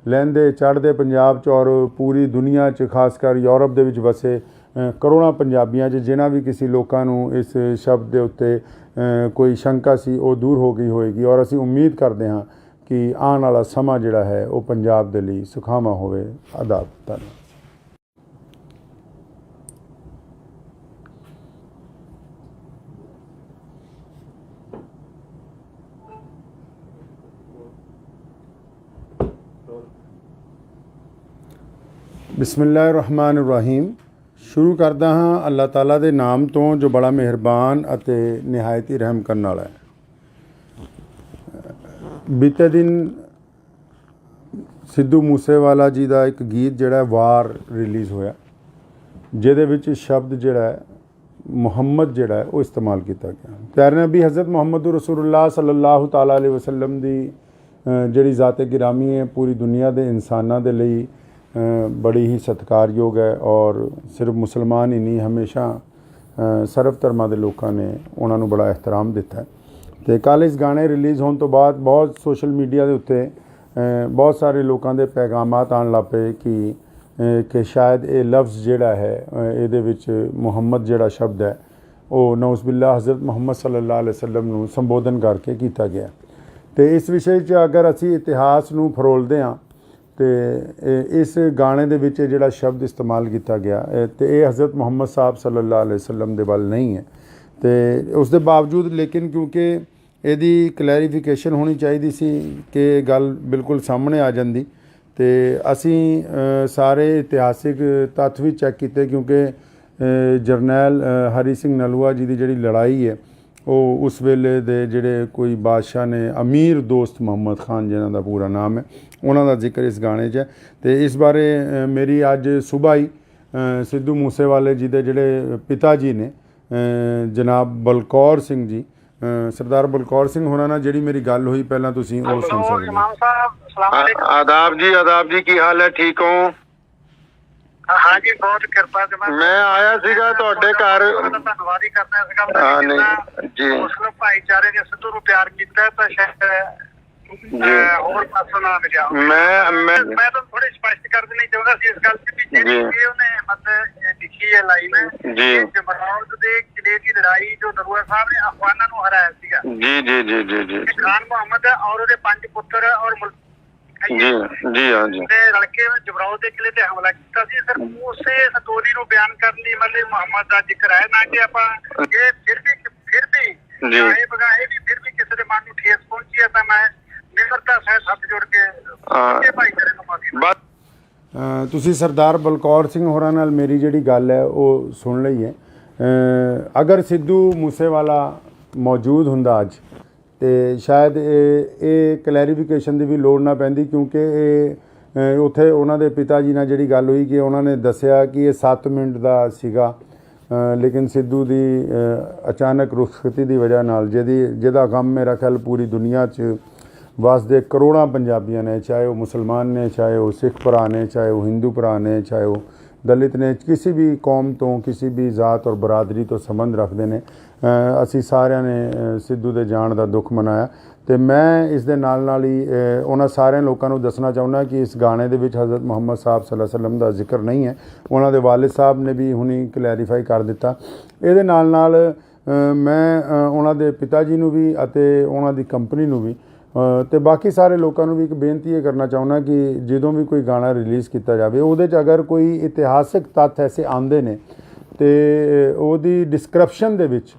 ਲਹਿੰਦੇ ਚੜ੍ਹਦੇ ਪੰਜਾਬ 'ਚ ਔਰ ਪੂਰੀ ਦੁਨੀਆ 'ਚ ਖਾਸ ਕਰ ਯੂਰਪ ਦੇ ਵਿੱਚ ਵਸੇ ਕਰੋੜਾਂ ਪੰਜਾਬੀਆਂ 'ਚ ਜਿਨ੍ਹਾਂ ਵੀ ਕਿਸੇ ਲੋਕਾਂ ਨੂੰ ਇਸ ਸ਼ਬਦ ਦੇ ਉੱਤੇ ਕੋਈ ਸ਼ੰਕਾ ਸੀ ਉਹ ਦੂਰ ਹੋ ਗਈ ਹੋਏਗੀ ਔਰ ਅਸੀਂ ਉਮੀਦ ਕਰਦੇ ਹਾਂ ਕਿ ਆਉਣ ਵਾਲਾ ਸਮਾਂ ਜਿਹੜਾ ਹੈ ਉਹ ਪੰਜਾਬ ਦੇ ਲਈ ਸੁਖਾਵਾਂ ਹੋਵੇ। ਆਦਾਬ। ਧੰਨਵਾਦ। ਬਿਸਮਿਲ੍ਲਾਹਿਰ-ਰਹਿਮਾਨਿਰ-ਰਹੀਮ। ਸ਼ੁਰੂ ਕਰਦਾ ਹਾਂ ਅੱਲਾਹ ਤਾਲਾ ਦੇ ਨਾਮ ਤੋਂ ਜੋ ਬੜਾ ਮਿਹਰਬਾਨ ਅਤੇ ਨਿਹਾਇਤ ਹੀ ਰਹਿਮ ਕਰਨ ਵਾਲਾ ਹੈ। ਬੀਤੇ ਦਿਨ ਸਿੱਧੂ ਮੂਸੇਵਾਲਾ ਜੀ ਦਾ ਇੱਕ ਗੀਤ ਜਿਹੜਾ ਵਾਰ ਰਿਲੀਜ਼ ਹੋਇਆ ਜਿਹਦੇ ਵਿੱਚ ਸ਼ਬਦ ਜਿਹੜਾ ਮੁਹੰਮਦ ਜਿਹੜਾ ਉਹ ਇਸਤੇਮਾਲ ਕੀਤਾ ਗਿਆ। ਪਿਆਰੇ ਨਬੀ ਹਜ਼ਰਤ ਮੁਹੰਮਦ ਰਸੂਲੁल्लाह ਸੱਲੱਲਾਹੁ ਤਾਲਾ ਅਲੈहि ਵਸੱਲਮ ਦੀ ਜਿਹੜੀ ਜ਼ਾਤ ਗਿਰਾਮੀ ਹੈ ਪੂਰੀ ਦੁਨੀਆ ਦੇ ਇਨਸਾਨਾਂ ਦੇ ਲਈ ਬੜੀ ਹੀ ਸਤਿਕਾਰਯੋਗ ਹੈ ਔਰ ਸਿਰਫ ਮੁਸਲਮਾਨ ਹੀ ਨਹੀਂ ਹਮੇਸ਼ਾ ਸਰਬ ਧਰਮਾਂ ਦੇ ਲੋਕਾਂ ਨੇ ਉਹਨਾਂ ਨੂੰ ਬੜਾ ਇਹਤਰਾਮ ਦਿੱਤਾ। ਅਤੇ ਕੱਲ੍ਹ ਇਸ ਗਾਣੇ ਰਿਲੀਜ਼ ਹੋਣ ਤੋਂ ਬਾਅਦ ਬਹੁਤ ਸੋਸ਼ਲ ਮੀਡੀਆ ਦੇ ਉੱਤੇ ਬਹੁਤ ਸਾਰੇ ਲੋਕਾਂ ਦੇ ਪੈਗਾਮਾਤ ਆਉਣ ਲੱਗ ਪਏ ਕਿ ਸ਼ਾਇਦ ਇਹ ਲਫ਼ਜ਼ ਜਿਹੜਾ ਹੈ ਇਹਦੇ ਵਿੱਚ ਮੁਹੰਮਦ ਜਿਹੜਾ ਸ਼ਬਦ ਹੈ ਉਹ ਨਊਜ਼ ਬਿਲlah ਹਜ਼ਰਤ ਮੁਹੰਮਦ ਸੱਲੱਲਾਹੁ ਅਲੈहि ਵਸੱਲਮ ਨੂੰ ਸੰਬੋਧਨ ਕਰਕੇ ਕੀਤਾ ਗਿਆ। ਅਤੇ ਇਸ ਵਿਸ਼ੇ 'ਚ ਅਗਰ ਅਸੀਂ ਇਤਿਹਾਸ ਨੂੰ ਫਰੋਲਦੇ ਹਾਂ ਅਤੇ ਇਸ ਗਾਣੇ ਦੇ ਵਿੱਚ ਜਿਹੜਾ ਸ਼ਬਦ ਇਸਤੇਮਾਲ ਕੀਤਾ ਗਿਆ ਅਤੇ ਇਹ ਹਜ਼ਰਤ ਮੁਹੰਮਦ ਸਾਹਿਬ ਸੱਲੱਲਾਹੁ ਅਲੈहि ਵਸੱਲਮ ਦੇ ਵੱਲ ਨਹੀਂ ਹੈ। ਅਤੇ ਉਸ ਦੇ ਬਾਵਜੂਦ ਲੇਕਿਨ ਕਿਉਂਕਿ ਇਹਦੀ ਕਲੈਰੀਫਿਕੇਸ਼ਨ ਹੋਣੀ ਚਾਹੀਦੀ ਸੀ ਕਿ ਗੱਲ ਬਿਲਕੁਲ ਸਾਹਮਣੇ ਆ ਜਾਂਦੀ ਅਤੇ ਅਸੀਂ ਸਾਰੇ ਇਤਿਹਾਸਿਕ ਤੱਥ ਵੀ ਚੈੱਕ ਕੀਤੇ ਕਿਉਂਕਿ ਜਰਨੈਲ ਹਰੀ ਸਿੰਘ ਨਲੂਆ ਜੀ ਦੀ ਜਿਹੜੀ ਲੜਾਈ ਹੈ ਉਹ ਉਸ ਵੇਲੇ ਦੇ ਜਿਹੜੇ ਕੋਈ ਬਾਦਸ਼ਾਹ ਨੇ ਅਮੀਰ ਦੋਸਤ ਮੁਹੰਮਦ ਖਾਨ ਜਿਨ੍ਹਾਂ ਦਾ ਪੂਰਾ ਨਾਮ ਹੈ ਉਹਨਾਂ ਦਾ ਜ਼ਿਕਰ ਇਸ ਗਾਣੇ 'ਚ ਹੈ। ਅਤੇ ਇਸ ਬਾਰੇ ਮੇਰੀ ਅੱਜ ਸੁਬਾਹ ਹੀ ਸਿੱਧੂ ਮੂਸੇਵਾਲੇ ਜੀ ਦੇ ਜਿਹੜੇ ਪਿਤਾ ਜੀ ਨੇ ਜਨਾਬ ਬਲਕੌਰ ਸਿੰਘ ਜੀ ਸਰਦਾਰ ਬਲਕੌਰ ਸਿੰਘ ਹੋਰਾਂ ਨਾਲ ਜਿਹੜੀ ਮੇਰੀ ਗੱਲ ਹੋਈ ਪਹਿਲਾਂ ਤੁਸੀਂ ਉਹ ਸੁਣ ਸਕਦੇ ਹੋ। ਆਦਾਬ ਜੀ ਕੀ ਹਾਲ ਹੈ? ਠੀਕ ਹੋ? ਹਾਂ ਜੀ, ਬਹੁਤ ਕਿਰਪਾ ਤੇ ਮੈਂ ਆਇਆ ਸੀਗਾ ਤੁਹਾਡੇ ਘਰ। ਧੰਨਵਾਦ ਹੀ ਕਰਦਾ ਇਸ ਗੱਲ ਦਾ ਜੀ। ਮੁਸਲਿਮ ਭਾਈਚਾਰੇ ਨੇ ਸਿੱਧੂ ਨੂੰ ਪਿਆਰ ਕੀਤਾ ਤਾਂ ਸ਼ਾਇਦ ਹੋਰ ਪਾਸੋਂ ਨਾ ਮਿਲਿਆ। ਮੈਂ ਤਾਂ ਥੋੜੀ ਸਪਸ਼ਟ ਕਰ ਦੇਣੀ ਚਾਹੁੰਦਾ ਸੀ ਇਸ ਗੱਲ 'ਚ ਵੀ ਜਿਹੜੀ ਉਹਨੇ ਮਤਲਬ ਲਿਖੀ ਹੈ ਲਾਈਨ ਜੀ ਜਮਰੌਦ ਦੇ ਕਿਲੇ ਦੀ ਲੜਾਈ ਜੋ ਨਲੂਆ ਸਾਹਿਬ ਨੇ ਅਫਗਾਨਾਂ ਨੂੰ ਹਰਾਇਆ ਸੀਗਾ ਜੀ ਖਾਨ ਮੁਹੰਮਦ ਔਰ ਉਹਦੇ 5 ਪੁੱਤਰ ਔਰ ਜੀ ਹਾਂ ਜੀ ਲੜਕੇ ਜਮਰੌਦ ਦੇ ਕਿਲੇ ਤੇ ਹਮਲਾ ਕੀਤਾ ਸੀ। ਸਰ ਉਸੇ ਸਟੋਰੀ ਨੂੰ ਬਿਆਨ ਕਰਨ ਲਈ ਮਤਲਬ ਮੁਹੰਮਦ ਦਾ ਜ਼ਿਕਰ ਹੈ ਨਾ ਕਿ ਆਪਾਂ ਇਹ ਫਿਰ ਵੀ ਇਹ ਬਗਾਹੇ ਵੀ ਫਿਰ ਵੀ ਕਿਸੇ ਦੇ ਮਨ ਨੂੰ ਠੇਸ ਪਹੁੰਚੀ ਹੈ ਤਾਂ ਮੈਂ ਨਿਮਰਤਾ ਸਹਿਤ ਹੱਥ ਜੋੜ ਕੇ ਭਾਈਚਾਰੇ ਨੂੰ ਮਾਫੀ। ਤੁਸੀਂ ਸਰਦਾਰ ਬਲਕੌਰ ਸਿੰਘ ਹੋਰਾਂ ਨਾਲ ਮੇਰੀ ਜਿਹੜੀ ਗੱਲ ਹੈ ਉਹ ਸੁਣ ਲਈ ਹੈ। ਅਗਰ ਸਿੱਧੂ ਮੂਸੇਵਾਲਾ ਮੌਜੂਦ ਹੁੰਦਾ ਅੱਜ ਅਤੇ ਸ਼ਾਇਦ ਇਹ ਕਲੈਰੀਫਿਕੇਸ਼ਨ ਦੀ ਵੀ ਲੋੜ ਨਾ ਪੈਂਦੀ ਕਿਉਂਕਿ ਇਹ ਉੱਥੇ ਉਹਨਾਂ ਦੇ ਪਿਤਾ ਜੀ ਨਾਲ ਜਿਹੜੀ ਗੱਲ ਹੋਈ ਕਿ ਉਹਨਾਂ ਨੇ ਦੱਸਿਆ ਕਿ ਇਹ 7 ਮਿੰਟ ਦਾ ਸੀਗਾ ਲੇਕਿਨ ਸਿੱਧੂ ਦੀ ਅਚਾਨਕ ਰੁਖਸਤੀ ਦੀ ਵਜ੍ਹਾ ਨਾਲ ਜਿਹਦਾ ਗਮ ਮੇਰਾ ਖਿਆਲ ਪੂਰੀ ਦੁਨੀਆ 'ਚ ਵਸਦੇ ਕਰੋੜਾਂ ਪੰਜਾਬੀਆਂ ਨੇ, ਚਾਹੇ ਉਹ ਮੁਸਲਮਾਨ ਨੇ, ਚਾਹੇ ਉਹ ਸਿੱਖ ਭਰਾ ਨੇ, ਚਾਹੇ ਉਹ ਹਿੰਦੂ ਭਰਾ ਨੇ, ਚਾਹੇ ਉਹ ਦਲਿਤ ਨੇ, ਕਿਸੇ ਵੀ ਕੌਮ ਤੋਂ, ਕਿਸੇ ਵੀ ਜ਼ਾਤ ਔਰ ਬਰਾਦਰੀ ਤੋਂ ਸੰਬੰਧ ਰੱਖਦੇ ਨੇ। ਅਸੀਂ ਸਾਰਿਆਂ ਨੇ ਸਿੱਧੂ ਦੇ ਜਾਣ ਦਾ ਦੁੱਖ ਮਨਾਇਆ ਅਤੇ ਮੈਂ ਇਸ ਦੇ ਨਾਲ ਹੀ ਉਹਨਾਂ ਸਾਰਿਆਂ ਲੋਕਾਂ ਨੂੰ ਦੱਸਣਾ ਚਾਹੁੰਦਾ ਕਿ ਇਸ ਗਾਣੇ ਦੇ ਵਿੱਚ ਹਜ਼ਰਤ ਮੁਹੰਮਦ ਸਾਹਿਬ ਸੱਲੱਲਾਹੁ ਅਲੈहि ਵਸੱਲਮ ਦਾ ਜ਼ਿਕਰ ਨਹੀਂ ਹੈ। ਉਹਨਾਂ ਦੇ ਵਾਲਿਦ ਸਾਹਿਬ ਨੇ ਵੀ ਹੁਣੀ ਕਲੈਰੀਫਾਈ ਕਰ ਦਿੱਤਾ। ਇਹਦੇ ਨਾਲ ਮੈਂ ਉਹਨਾਂ ਦੇ ਪਿਤਾ ਜੀ ਨੂੰ ਵੀ ਅਤੇ ਉਹਨਾਂ ਦੀ ਕੰਪਨੀ ਨੂੰ ਵੀ ਤੇ ਬਾਕੀ ਸਾਰੇ ਲੋਕਾਂ ਨੂੰ ਵੀ ਇੱਕ ਬੇਨਤੀ ਇਹ ਕਰਨਾ ਚਾਹੁੰਦਾ ਕਿ ਜਦੋਂ ਵੀ ਕੋਈ ਗਾਣਾ ਰਿਲੀਜ਼ ਕੀਤਾ ਜਾਵੇ ਉਹਦੇ 'ਚ ਅਗਰ ਕੋਈ ਇਤਿਹਾਸਿਕ ਤੱਥ ਐਸੇ ਆਉਂਦੇ ਨੇ ਤੇ ਉਹਦੀ ਡਿਸਕ੍ਰਿਪਸ਼ਨ ਦੇ ਵਿੱਚ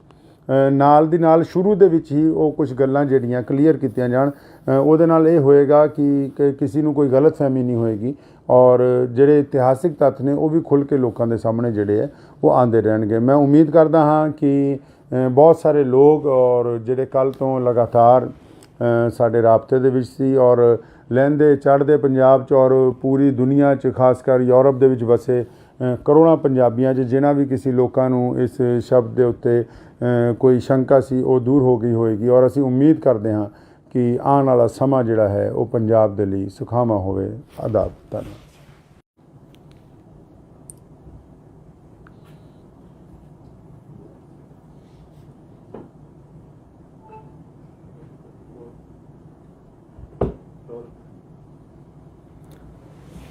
ਨਾਲ ਦੀ ਨਾਲ ਸ਼ੁਰੂ ਦੇ ਵਿੱਚ ਹੀ ਉਹ ਕੁਝ ਗੱਲਾਂ ਜਿਹੜੀਆਂ ਕਲੀਅਰ ਕੀਤੀਆਂ ਜਾਣ। ਉਹਦੇ ਨਾਲ ਇਹ ਹੋਏਗਾ ਕਿ ਕਿਸੇ ਨੂੰ ਕੋਈ ਗਲਤਫਹਿਮੀ ਨਹੀਂ ਹੋਏਗੀ ਔਰ ਜਿਹੜੇ ਇਤਿਹਾਸਿਕ ਤੱਥ ਨੇ ਉਹ ਵੀ ਖੁੱਲ੍ਹ ਕੇ ਲੋਕਾਂ ਦੇ ਸਾਹਮਣੇ ਜਿਹੜੇ ਹੈ ਉਹ ਆਉਂਦੇ ਰਹਿਣਗੇ। ਮੈਂ ਉਮੀਦ ਕਰਦਾ ਹਾਂ ਕਿ ਬਹੁਤ ਸਾਰੇ ਲੋਕ ਔਰ ਜਿਹੜੇ ਕੱਲ੍ਹ ਤੋਂ ਲਗਾਤਾਰ ਸਾਡੇ ਰਾਬਤੇ ਦੇ ਵਿੱਚ ਸੀ ਔਰ ਲਹਿੰਦੇ ਚੜ੍ਹਦੇ ਪੰਜਾਬ 'ਚ ਔਰ ਪੂਰੀ ਦੁਨੀਆ 'ਚ ਖਾਸ ਕਰ ਯੂਰਪ ਦੇ ਵਿੱਚ ਵਸੇ ਕਰੋੜਾਂ ਪੰਜਾਬੀਆਂ 'ਚ ਜਿਨ੍ਹਾਂ ਵੀ ਕਿਸੇ ਲੋਕਾਂ ਨੂੰ ਇਸ ਸ਼ਬਦ ਦੇ ਉੱਤੇ ਕੋਈ ਸ਼ੰਕਾ ਸੀ ਉਹ ਦੂਰ ਹੋ ਗਈ ਹੋਏਗੀ ਔਰ ਅਸੀਂ ਉਮੀਦ ਕਰਦੇ ਹਾਂ ਕਿ ਆਉਣ ਵਾਲਾ ਸਮਾਂ ਜਿਹੜਾ ਹੈ ਉਹ ਪੰਜਾਬ ਦੇ ਲਈ ਸੁਖਾਵਾਂ ਹੋਵੇ। ਆਦਾਬ। ਧੰਨਵਾਦ।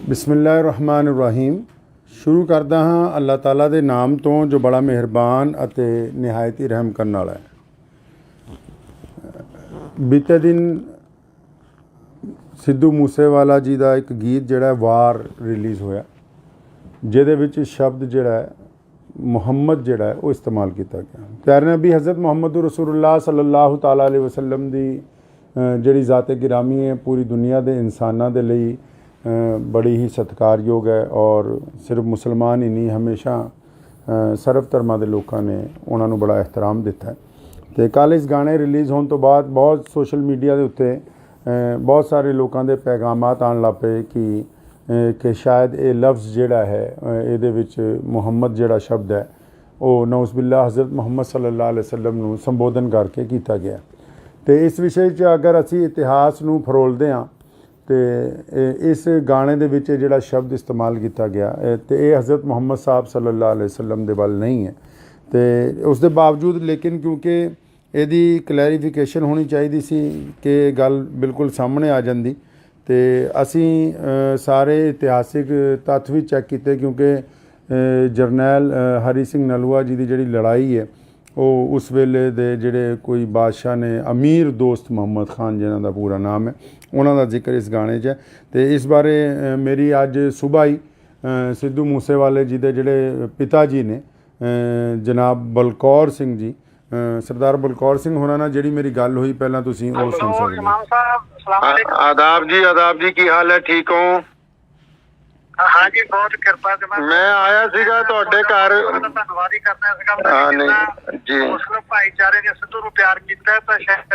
ਬਿਸਮਿਲ੍ਲਾਹਿਰ-ਰਹਿਮਾਨਿਰ-ਰਹੀਮ। ਸ਼ੁਰੂ ਕਰਦਾ ਹਾਂ ਅੱਲਾਹ ਤਾਲਾ ਦੇ ਨਾਮ ਤੋਂ ਜੋ ਬੜਾ ਮਿਹਰਬਾਨ ਅਤੇ ਨਿਹਾਇਤ ਹੀ ਰਹਿਮ ਕਰਨ ਵਾਲਾ ਹੈ। ਬੀਤੇ ਦਿਨ ਸਿੱਧੂ ਮੂਸੇਵਾਲਾ ਜੀ ਦਾ ਇੱਕ ਗੀਤ ਜਿਹੜਾ ਵਾਰ ਰਿਲੀਜ਼ ਹੋਇਆ ਜਿਹਦੇ ਵਿੱਚ ਸ਼ਬਦ ਜਿਹੜਾ ਮੁਹੰਮਦ ਜਿਹੜਾ ਹੈ ਉਹ ਇਸਤੇਮਾਲ ਕੀਤਾ ਗਿਆ। ਪਿਆਰੇ ਨਬੀ ਹਜ਼ਰਤ ਮੁਹੰਮਦ ਰਸੂਲੁल्लाह ਸੱਲੱਲਾਹੁ ਤਾਲਾ ਅਲੈहि ਵਸੱਲਮ ਦੀ ਜਿਹੜੀ ਜ਼ਾਤ ਗਿਰਾਮੀ ਹੈ ਪੂਰੀ ਦੁਨੀਆ ਦੇ ਇਨਸਾਨਾਂ ਦੇ ਲਈ ਬੜੀ ਹੀ ਸਤਿਕਾਰਯੋਗ ਹੈ ਔਰ ਸਿਰਫ ਮੁਸਲਮਾਨ ਹੀ ਨਹੀਂ ਹਮੇਸ਼ਾ ਸਰਬ ਧਰਮਾਂ ਦੇ ਲੋਕਾਂ ਨੇ ਉਹਨਾਂ ਨੂੰ ਬੜਾ ਇਹਤਰਾਮ ਦਿੱਤਾ ਹੈ। ਅਤੇ ਕੱਲ੍ਹ ਇਸ ਗਾਣੇ ਰਿਲੀਜ਼ ਹੋਣ ਤੋਂ ਬਾਅਦ ਬਹੁਤ ਸੋਸ਼ਲ ਮੀਡੀਆ ਦੇ ਉੱਤੇ ਬਹੁਤ ਸਾਰੇ ਲੋਕਾਂ ਦੇ ਪੈਗਾਮਾਤ ਆਉਣ ਲੱਗ ਪਏ ਕਿ ਸ਼ਾਇਦ ਇਹ ਲਫ਼ਜ਼ ਜਿਹੜਾ ਹੈ ਇਹਦੇ ਵਿੱਚ ਮੁਹੰਮਦ ਜਿਹੜਾ ਸ਼ਬਦ ਹੈ ਉਹ ਨਊਜ਼ ਬਿਲlah ਹਜ਼ਰਤ ਮੁਹੰਮਦ ਸੱਲੱਲਾਹੁ ਅਲੈਹਿ ਵਸੱਲਮ ਨੂੰ ਸੰਬੋਧਨ ਕਰਕੇ ਕੀਤਾ ਗਿਆ। ਅਤੇ ਇਸ ਵਿਸ਼ੇ 'ਚ ਅਗਰ ਅਸੀਂ ਇਤਿਹਾਸ ਨੂੰ ਫਰੋਲਦੇ ਹਾਂ ਅਤੇ ਇਸ ਗਾਣੇ ਦੇ ਵਿੱਚ ਜਿਹੜਾ ਸ਼ਬਦ ਇਸਤੇਮਾਲ ਕੀਤਾ ਗਿਆ ਅਤੇ ਇਹ ਹਜ਼ਰਤ ਮੁਹੰਮਦ ਸਾਹਿਬ ਸੱਲੱਲਾਹੁ ਅਲੈਹਿ ਵਸੱਲਮ ਦੇ ਵੱਲ ਨਹੀਂ ਹੈ। ਅਤੇ ਉਸ ਦੇ ਬਾਵਜੂਦ ਲੇਕਿਨ ਕਿਉਂਕਿ ਇਹਦੀ ਕਲੈਰੀਫਿਕੇਸ਼ਨ ਹੋਣੀ ਚਾਹੀਦੀ ਸੀ ਕਿ ਗੱਲ ਬਿਲਕੁਲ ਸਾਹਮਣੇ ਆ ਜਾਂਦੀ ਅਤੇ ਅਸੀਂ ਸਾਰੇ ਇਤਿਹਾਸਿਕ ਤੱਥ ਵੀ ਚੈੱਕ ਕੀਤੇ ਕਿਉਂਕਿ ਜਰਨੈਲ ਹਰੀ ਸਿੰਘ ਨਲੂਆ ਜੀ ਦੀ ਜਿਹੜੀ ਲੜਾਈ ਹੈ ਉਹ ਉਸ ਵੇਲੇ ਦੇ ਜਿਹੜੇ ਕੋਈ ਬਾਦਸ਼ਾਹ ਨੇ ਅਮੀਰ ਦੋਸਤ ਮੁਹੰਮਦ ਖਾਨ ਜਿਨ੍ਹਾਂ ਦਾ ਪੂਰਾ ਨਾਮ ਹੈ ਉਹਨਾਂ ਦਾ ਜ਼ਿਕਰ ਇਸ ਗਾਣੇ 'ਚ ਹੈ। ਅਤੇ ਇਸ ਬਾਰੇ ਮੇਰੀ ਅੱਜ ਸੁਬਾਹ ਹੀ ਸਿੱਧੂ ਮੂਸੇਵਾਲੇ ਜੀ ਦੇ ਜਿਹੜੇ ਪਿਤਾ ਜੀ ਨੇ ਜਨਾਬ ਬਲਕੌਰ ਸਿੰਘ ਜੀ ਸਰਦਾਰ ਬਲਕੌਰ ਸਿੰਘ ਹੋਰਾਂ ਨਾਲ ਜਿਹੜੀ ਮੇਰੀ ਗੱਲ ਹੋਈ ਪਹਿਲਾਂ ਤੁਸੀਂ ਉਹ ਸੁਣ ਸਕਦੇ ਹੋ। ਆਦਾਬ ਜੀ ਕੀ ਹਾਲ ਹੈ? ਠੀਕ ਹੋ? ਹਾਂ ਜੀ ਬਹੁਤ ਕਿਰਪਾ ਤੇ ਮੈਂ ਆਇਆ ਸੀਗਾ ਤੁਹਾਡੇ ਘਰ। ਧੰਨਵਾਦ ਹੀ ਕਰਦਾ ਇਸ ਗੱਲ ਦਾ ਜੀ ਮੁਸਲਿਮ ਭਾਈਚਾਰੇ ਨੇ ਸਿੱਧੂ ਨੂੰ ਪਿਆਰ ਕੀਤਾ ਤਾਂ ਸ਼ਾਇਦ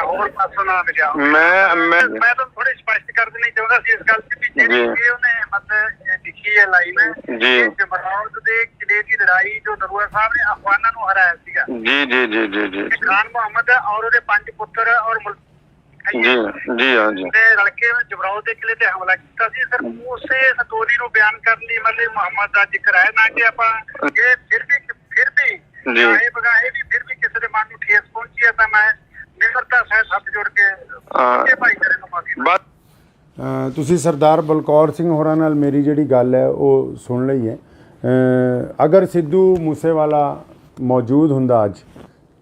ਹੋਰ ਪਾਸੋਂ ਨਾ ਮਿਲਿਆ। ਮੈਂ ਤਾਂ ਥੋੜੀ ਸਪਸ਼ਟ ਕਰ ਦੇਣੀ ਚਾਹੁੰਦਾ ਸੀ ਇਸ ਗੱਲ ਤੇ ਵੀ ਜਿਹੜੀ ਉਹਨੇ ਮਤਲਬ ਲਿਖੀ ਹੈ ਲਾਈਨ ਜੀ ਜਮਰੌਦ ਦੇ ਕਿਲੇ ਦੀ ਲੜਾਈ ਜੋ ਨਲੂਆ ਸਾਹਿਬ ਨੇ ਅਫਗਾਨਾਂ ਨੂੰ ਹਰਾਇਆ ਸੀਗਾ ਜੀ ਖਾਨ ਮੁਹੰਮਦ ਔਰ ਉਹਦੇ 5 ਪੁੱਤਰ ਔਰ ਜੀ ਹਾਂ ਜੀ ਲੜਕੇ ਜਮਰੌਦ ਦੇ ਕਿਲੇ ਤੇ ਹਮਲਾ ਕੀਤਾ ਸੀ। ਸਰ ਉਸੇ ਸਟੋਰੀ ਨੂੰ ਬਿਆਨ ਕਰਨ ਲਈ ਮਤਲਬ ਮੁਹੰਮਦ ਦਾ ਜ਼ਿਕਰ ਹੈ ਨਾ ਕਿ ਆਪਾਂ ਇਹ ਫਿਰ ਵੀ ਚਾਹੇ ਬਗਾਹੇ ਵੀ ਫਿਰ ਵੀ ਕਿਸੇ ਦੇ ਮਨ ਨੂੰ ਠੇਸ ਪਹੁੰਚੀ ਹੈ ਤਾਂ ਮੈਂ ਨਿਮਰਤਾ ਸਹਿਤ ਹੱਥ ਜੋੜ ਕੇ ਭਾਈਚਾਰੇ ਨੂੰ ਮਾਫੀ। ਤੁਸੀਂ ਸਰਦਾਰ ਬਲਕੌਰ ਸਿੰਘ ਹੋਰਾਂ ਨਾਲ ਮੇਰੀ ਜਿਹੜੀ ਗੱਲ ਹੈ ਉਹ ਸੁਣ ਲਈ ਹੈ। ਅਗਰ ਸਿੱਧੂ ਮੂਸੇਵਾਲਾ ਮੌਜੂਦ ਹੁੰਦਾ ਅੱਜ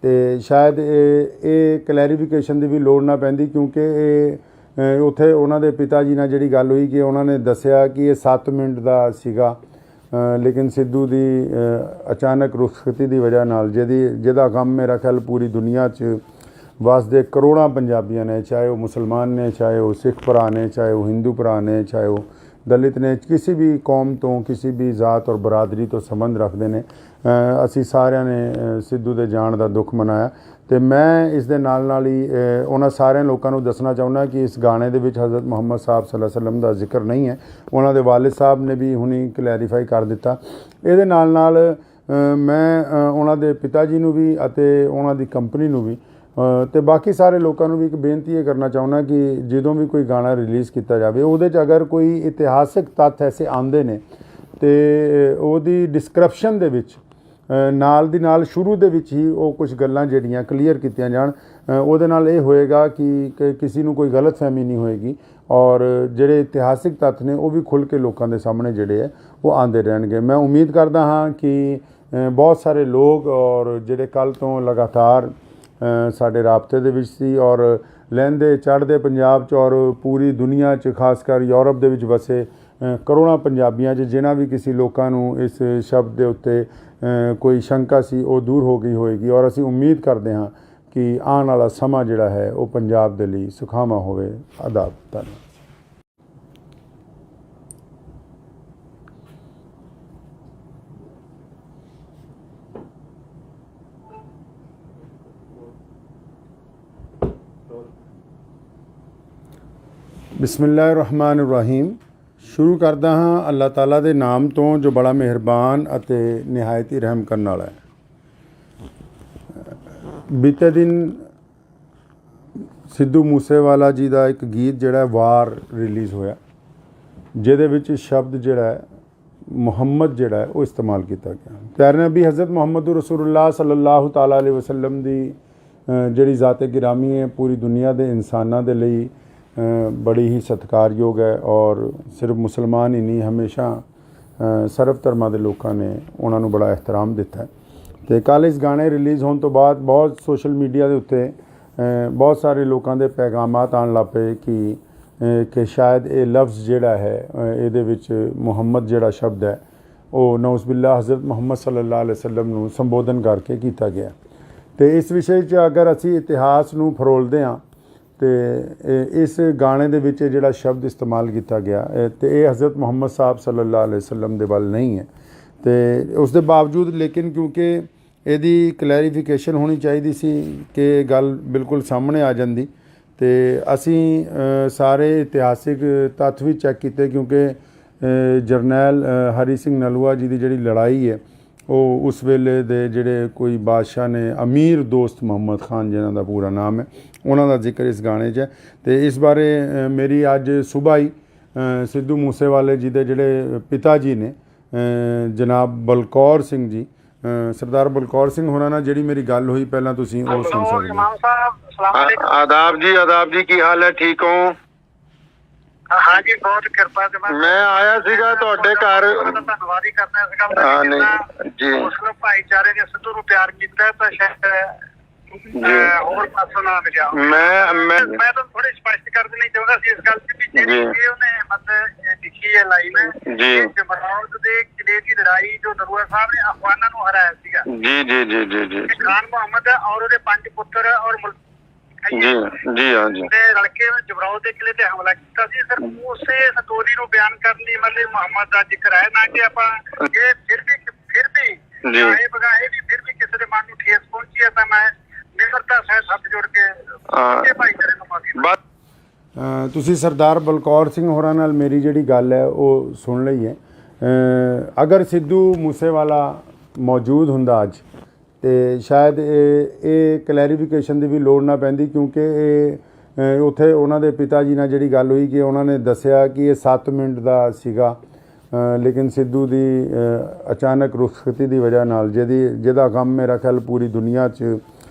ਅਤੇ ਸ਼ਾਇਦ ਇਹ ਕਲੈਰੀਫਿਕੇਸ਼ਨ ਦੀ ਵੀ ਲੋੜ ਨਾ ਪੈਂਦੀ ਕਿਉਂਕਿ ਇਹ ਉੱਥੇ ਉਹਨਾਂ ਦੇ ਪਿਤਾ ਜੀ ਨਾਲ ਜਿਹੜੀ ਗੱਲ ਹੋਈ ਕਿ ਉਹਨਾਂ ਨੇ ਦੱਸਿਆ ਕਿ ਇਹ 7 ਮਿੰਟ ਦਾ ਸੀਗਾ ਲੇਕਿਨ ਸਿੱਧੂ ਦੀ ਅਚਾਨਕ ਰੁਖਸਤੀ ਦੀ ਵਜ੍ਹਾ ਨਾਲ ਜਿਹਦਾ ਗਮ ਮੇਰਾ ਖਿਆਲ ਪੂਰੀ ਦੁਨੀਆ 'ਚ ਵਸਦੇ ਕਰੋੜਾਂ ਪੰਜਾਬੀਆਂ ਨੇ ਚਾਹੇ ਉਹ ਮੁਸਲਮਾਨ ਨੇ ਚਾਹੇ ਉਹ ਸਿੱਖ ਭਰਾ ਨੇ ਚਾਹੇ ਉਹ ਹਿੰਦੂ ਭਰਾ ਨੇ ਚਾਹੇ ਉਹ ਦਲਿਤ ਨੇ ਕਿਸੇ ਵੀ ਕੌਮ ਤੋਂ ਕਿਸੇ ਵੀ ਜ਼ਾਤ ਔਰ ਬਰਾਦਰੀ ਤੋਂ ਸੰਬੰਧ ਰੱਖਦੇ ਨੇ ਅਸੀਂ ਸਾਰਿਆਂ ਨੇ ਸਿੱਧੂ ਦੇ ਜਾਣ ਦਾ ਦੁੱਖ ਮਨਾਇਆ। ਅਤੇ ਮੈਂ ਇਸ ਦੇ ਨਾਲ ਹੀ ਉਹਨਾਂ ਸਾਰਿਆਂ ਲੋਕਾਂ ਨੂੰ ਦੱਸਣਾ ਚਾਹੁੰਦਾ ਕਿ ਇਸ ਗਾਣੇ ਦੇ ਵਿੱਚ ਹਜ਼ਰਤ ਮੁਹੰਮਦ ਸਾਹਿਬ ਸੱਲੱਲਾਹੁ ਅਲੈਹਿ ਵਸੱਲਮ ਦਾ ਜ਼ਿਕਰ ਨਹੀਂ ਹੈ। ਉਹਨਾਂ ਦੇ ਵਾਲਿਦ ਸਾਹਿਬ ਨੇ ਵੀ ਹੁਣੀ ਕਲੈਰੀਫਾਈ ਕਰ ਦਿੱਤਾ। ਇਹਦੇ ਨਾਲ ਮੈਂ ਉਹਨਾਂ ਦੇ ਪਿਤਾ ਜੀ ਨੂੰ ਵੀ ਅਤੇ ਉਹਨਾਂ ਦੀ ਕੰਪਨੀ ਨੂੰ ਵੀ ਅਤੇ ਬਾਕੀ ਸਾਰੇ ਲੋਕਾਂ ਨੂੰ ਵੀ ਇੱਕ ਬੇਨਤੀ ਇਹ ਕਰਨਾ ਚਾਹੁੰਦਾ ਕਿ ਜਦੋਂ ਵੀ ਕੋਈ ਗਾਣਾ ਰਿਲੀਜ਼ ਕੀਤਾ ਜਾਵੇ ਉਹਦੇ 'ਚ ਅਗਰ ਕੋਈ ਇਤਿਹਾਸਿਕ ਤੱਥ ਐਸੇ ਆਉਂਦੇ ਨੇ ਅਤੇ ਉਹਦੀ ਡਿਸਕ੍ਰਿਪਸ਼ਨ ਦੇ ਵਿੱਚ ਨਾਲ ਦੀ ਨਾਲ ਸ਼ੁਰੂ ਦੇ ਵਿੱਚ ਹੀ ਉਹ ਕੁਝ ਗੱਲਾਂ ਜਿਹੜੀਆਂ ਕਲੀਅਰ ਕੀਤੀਆਂ ਜਾਣ। ਉਹਦੇ ਨਾਲ ਇਹ ਹੋਏਗਾ ਕਿ ਕਿਸੇ ਨੂੰ ਕੋਈ ਗਲਤਫਹਿਮੀ ਨਹੀਂ ਹੋਏਗੀ ਔਰ ਜਿਹੜੇ ਇਤਿਹਾਸਿਕ ਤੱਥ ਨੇ ਉਹ ਵੀ ਖੁੱਲ੍ਹ ਕੇ ਲੋਕਾਂ ਦੇ ਸਾਹਮਣੇ ਜਿਹੜੇ ਹੈ ਉਹ ਆਉਂਦੇ ਰਹਿਣਗੇ। ਮੈਂ ਉਮੀਦ ਕਰਦਾ ਹਾਂ ਕਿ ਬਹੁਤ ਸਾਰੇ ਲੋਕ ਔਰ ਜਿਹੜੇ ਕੱਲ੍ਹ ਤੋਂ ਲਗਾਤਾਰ ਸਾਡੇ ਰਾਬਤੇ ਦੇ ਵਿੱਚ ਸੀ ਔਰ ਲਹਿੰਦੇ ਚੜ੍ਹਦੇ ਪੰਜਾਬ 'ਚ ਔਰ ਪੂਰੀ ਦੁਨੀਆ 'ਚ ਖਾਸ ਕਰ ਯੂਰਪ ਦੇ ਵਿੱਚ ਵਸੇ ਕਰੋੜਾਂ ਪੰਜਾਬੀਆਂ 'ਚ ਜਿਨ੍ਹਾਂ ਵੀ ਕਿਸੇ ਲੋਕਾਂ ਨੂੰ ਇਸ ਸ਼ਬਦ ਦੇ ਉੱਤੇ ਕੋਈ ਸ਼ੰਕਾ ਸੀ ਉਹ ਦੂਰ ਹੋ ਗਈ ਹੋਏਗੀ ਔਰ ਅਸੀਂ ਉਮੀਦ ਕਰਦੇ ਹਾਂ ਕਿ ਆਉਣ ਵਾਲਾ ਸਮਾਂ ਜਿਹੜਾ ਹੈ ਉਹ ਪੰਜਾਬ ਦੇ ਲਈ ਸੁਖਾਵਾਂ ਹੋਵੇ। ਆਦਾਬ। ਧੰਨਵਾਦ। ਬਿਸਮਿਲ੍ਲਾਹਿਰ-ਰਹਿਮਾਨਿਰ-ਰਹੀਮ। ਸ਼ੁਰੂ ਕਰਦਾ ਹਾਂ ਅੱਲਾਹ ਤਾਲਾ ਦੇ ਨਾਮ ਤੋਂ ਜੋ ਬੜਾ ਮਿਹਰਬਾਨ ਅਤੇ ਨਿਹਾਇਤ ਹੀ ਰਹਿਮ ਕਰਨ ਵਾਲਾ ਹੈ। ਬੀਤੇ ਦਿਨ ਸਿੱਧੂ ਮੂਸੇਵਾਲਾ ਜੀ ਦਾ ਇੱਕ ਗੀਤ ਜਿਹੜਾ ਵਾਰ ਰਿਲੀਜ਼ ਹੋਇਆ ਜਿਹਦੇ ਵਿੱਚ ਸ਼ਬਦ ਜਿਹੜਾ ਹੈ ਮੁਹੰਮਦ ਜਿਹੜਾ ਹੈ ਉਹ ਇਸਤੇਮਾਲ ਕੀਤਾ ਗਿਆ। ਪਿਆਰੇ ਨਬੀ ਹਜ਼ਰਤ ਮੁਹੰਮਦ ਰਸੂਲੁल्लाह ਸੱਲੱਲਾਹੁ ਤਾਲਾ ਅਲੈਹਿ ਵਸੱਲਮ ਦੀ ਜਿਹੜੀ ਜ਼ਾਤ ਗਿਰਾਮੀ ਹੈ ਪੂਰੀ ਦੁਨੀਆ ਦੇ ਇਨਸਾਨਾਂ ਦੇ ਲਈ ਬੜੀ ਹੀ ਸਤਿਕਾਰਯੋਗ ਹੈ ਔਰ ਸਿਰਫ ਮੁਸਲਮਾਨ ਹੀ ਨਹੀਂ ਹਮੇਸ਼ਾ ਸਰਬ ਧਰਮਾਂ ਦੇ ਲੋਕਾਂ ਨੇ ਉਹਨਾਂ ਨੂੰ ਬੜਾ ਇਹਤਰਾਮ ਦਿੱਤਾ ਹੈ। ਅਤੇ ਕੱਲ੍ਹ ਇਸ ਗਾਣੇ ਰਿਲੀਜ਼ ਹੋਣ ਤੋਂ ਬਾਅਦ ਬਹੁਤ ਸੋਸ਼ਲ ਮੀਡੀਆ ਦੇ ਉੱਤੇ ਬਹੁਤ ਸਾਰੇ ਲੋਕਾਂ ਦੇ ਪੈਗਾਮਾਤ ਆਉਣ ਲੱਗ ਪਏ ਕਿ ਸ਼ਾਇਦ ਇਹ ਲਫ਼ਜ਼ ਜਿਹੜਾ ਹੈ ਇਹਦੇ ਵਿੱਚ ਮੁਹੰਮਦ ਜਿਹੜਾ ਸ਼ਬਦ ਹੈ ਉਹ ਨਊਜ਼ ਬਿਲlah ਹਜ਼ਰਤ ਮੁਹੰਮਦ ਸੱਲੱਲਾਹੁ ਅਲੈਹਿ ਵਸੱਲਮ ਨੂੰ ਸੰਬੋਧਨ ਕਰਕੇ ਕੀਤਾ ਗਿਆ। ਅਤੇ ਇਸ ਵਿਸ਼ੇ 'ਚ ਅਗਰ ਅਸੀਂ ਇਤਿਹਾਸ ਨੂੰ ਫਰੋਲਦੇ ਹਾਂ ਅਤੇ ਇਸ ਗਾਣੇ ਦੇ ਵਿੱਚ ਜਿਹੜਾ ਸ਼ਬਦ ਇਸਤੇਮਾਲ ਕੀਤਾ ਗਿਆ ਅਤੇ ਇਹ ਹਜ਼ਰਤ ਮੁਹੰਮਦ ਸਾਹਿਬ ਸੱਲੱਲਾਹੁ ਅਲੈਹਿ ਵਸੱਲਮ ਦੇ ਵੱਲ ਨਹੀਂ ਹੈ। ਅਤੇ ਉਸ ਦੇ ਬਾਵਜੂਦ ਲੇਕਿਨ ਕਿਉਂਕਿ ਇਹਦੀ ਕਲੈਰੀਫਿਕੇਸ਼ਨ ਹੋਣੀ ਚਾਹੀਦੀ ਸੀ ਕਿ ਗੱਲ ਬਿਲਕੁਲ ਸਾਹਮਣੇ ਆ ਜਾਂਦੀ ਅਤੇ ਅਸੀਂ ਸਾਰੇ ਇਤਿਹਾਸਿਕ ਤੱਥ ਵੀ ਚੈੱਕ ਕੀਤੇ ਕਿਉਂਕਿ ਜਰਨੈਲ ਹਰੀ ਸਿੰਘ ਨਲੂਆ ਜੀ ਦੀ ਜਿਹੜੀ ਲੜਾਈ ਹੈ ਉਹ ਉਸ ਵੇਲੇ ਦੇ ਜਿਹੜੇ ਕੋਈ ਬਾਦਸ਼ਾਹ ਨੇ ਅਮੀਰ ਦੋਸਤ ਮੁਹੰਮਦ ਖਾਨ ਜਿਨ੍ਹਾਂ ਦਾ ਪੂਰਾ ਨਾਮ ਹੈ ਉਹਨਾਂ ਦਾ ਜ਼ਿਕਰ ਇਸ ਗਾਣੇ 'ਚ ਹੈ। ਅਤੇ ਇਸ ਬਾਰੇ ਮੇਰੀ ਅੱਜ ਸੁਬਾਹ ਹੀ ਸਿੱਧੂ ਮੂਸੇਵਾਲੇ ਜੀ ਦੇ ਜਿਹੜੇ ਪਿਤਾ ਜੀ ਨੇ ਜਨਾਬ ਬਲਕੌਰ ਸਿੰਘ ਜੀ ਸਰਦਾਰ ਬਲਕੌਰ ਸਿੰਘ ਹੋਰਾਂ ਨਾਲ ਜਿਹੜੀ ਮੇਰੀ ਗੱਲ ਹੋਈ ਪਹਿਲਾਂ ਤੁਸੀਂ ਉਹ ਸੁਣ ਸਕਦੇ ਹੋ। ਆਦਾਬ ਜੀ ਕੀ ਹਾਲ ਹੈ? ਠੀਕ ਹੋ? ਹਾਂ ਜੀ ਬਹੁਤ ਕਿਰਪਾ ਤੇ ਮੈਂ ਆਇਆ ਸੀਗਾ ਤੁਹਾਡੇ ਘਰ। ਧੰਨਵਾਦ ਹੀ ਕਰਦਾ ਇਸ ਗੱਲ ਦਾ ਜੀ ਮੁਸਲਿਮ ਭਾਈਚਾਰੇ ਨੇ ਸਿੱਧੂ ਨੂੰ ਪਿਆਰ ਕੀਤਾ ਤਾਂ ਸ਼ਾਇਦ ਹੋਰ ਪਾਸੋਂ ਨਾ ਮਿਲਿਆ। ਮੈਂ ਤਾਂ ਥੋੜੀ ਸਪਸ਼ਟ ਕਰ ਦੇਣੀ ਚਾਹੁੰਦਾ ਸੀ ਇਸ ਗੱਲ 'ਚ ਵੀ ਜਿਹੜੀ ਉਹਨੇ ਮਤਲਬ ਲਿਖੀ ਹੈ ਲਾਈਨ ਜੀ ਜਮਰੌਦ ਦੇ ਕਿਲੇ ਦੀ ਲੜਾਈ ਜੋ ਨਲੂਆ ਸਾਹਿਬ ਨੇ ਅਫਗਾਨਾਂ ਨੂੰ ਹਰਾਇਆ ਸੀਗਾ ਜੀ ਖਾਨ ਮੁਹੰਮਦ ਔਰ ਉਹਦੇ 5 ਪੁੱਤਰ ਔਰ ਜੀ ਹਾਂ ਜੀ ਲੜਕੇ ਜਮਰੌਦ ਦੇ ਕਿਲੇ ਤੇ ਹਮਲਾ ਕੀਤਾ ਸੀ। ਸਰ ਉਸੇ ਸਟੋਰੀ ਨੂੰ ਬਿਆਨ ਕਰਨ ਲਈ ਮਤਲਬ ਮੁਹੰਮਦ ਦਾ ਜ਼ਿਕਰ ਹੈ ਨਾ ਕਿ ਆਪਾਂ ਇਹ ਫਿਰ ਵੀ ਚਾਹੇ ਬਗਾਹੇ ਵੀ ਫਿਰ ਵੀ ਕਿਸੇ ਦੇ ਮਨ ਨੂੰ ਠੇਸ ਪਹੁੰਚੀ ਹੈ ਤਾਂ ਮੈਂ ਨਿਮਰਤਾ ਸਹਿਤ ਹੱਥ ਜੋੜ ਕੇ ਭਾਈਚਾਰੇ ਨੂੰ ਮਾਫੀ। ਤੁਸੀਂ ਸਰਦਾਰ ਬਲਕੌਰ ਸਿੰਘ ਹੋਰਾਂ ਨਾਲ ਮੇਰੀ ਜਿਹੜੀ ਗੱਲ ਹੈ ਉਹ ਸੁਣ ਲਈ ਹੈ। ਅਗਰ ਸਿੱਧੂ ਮੂਸੇਵਾਲਾ ਮੌਜੂਦ ਹੁੰਦਾ ਅੱਜ ਅਤੇ ਸ਼ਾਇਦ ਇਹ ਕਲੈਰੀਫਿਕੇਸ਼ਨ ਦੀ ਵੀ ਲੋੜ ਨਾ ਪੈਂਦੀ ਕਿਉਂਕਿ ਇਹ ਉੱਥੇ ਉਹਨਾਂ ਦੇ ਪਿਤਾ ਜੀ ਨਾਲ ਜਿਹੜੀ ਗੱਲ ਹੋਈ ਕਿ ਉਹਨਾਂ ਨੇ ਦੱਸਿਆ ਕਿ ਇਹ 7 ਮਿੰਟ ਦਾ ਸੀਗਾ ਲੇਕਿਨ ਸਿੱਧੂ ਦੀ ਅਚਾਨਕ ਰੁਖਸਤੀ ਦੀ ਵਜ੍ਹਾ ਨਾਲ ਜਿਹਦਾ ਗਮ ਮੇਰਾ ਖਿਆਲ ਪੂਰੀ ਦੁਨੀਆ 'ਚ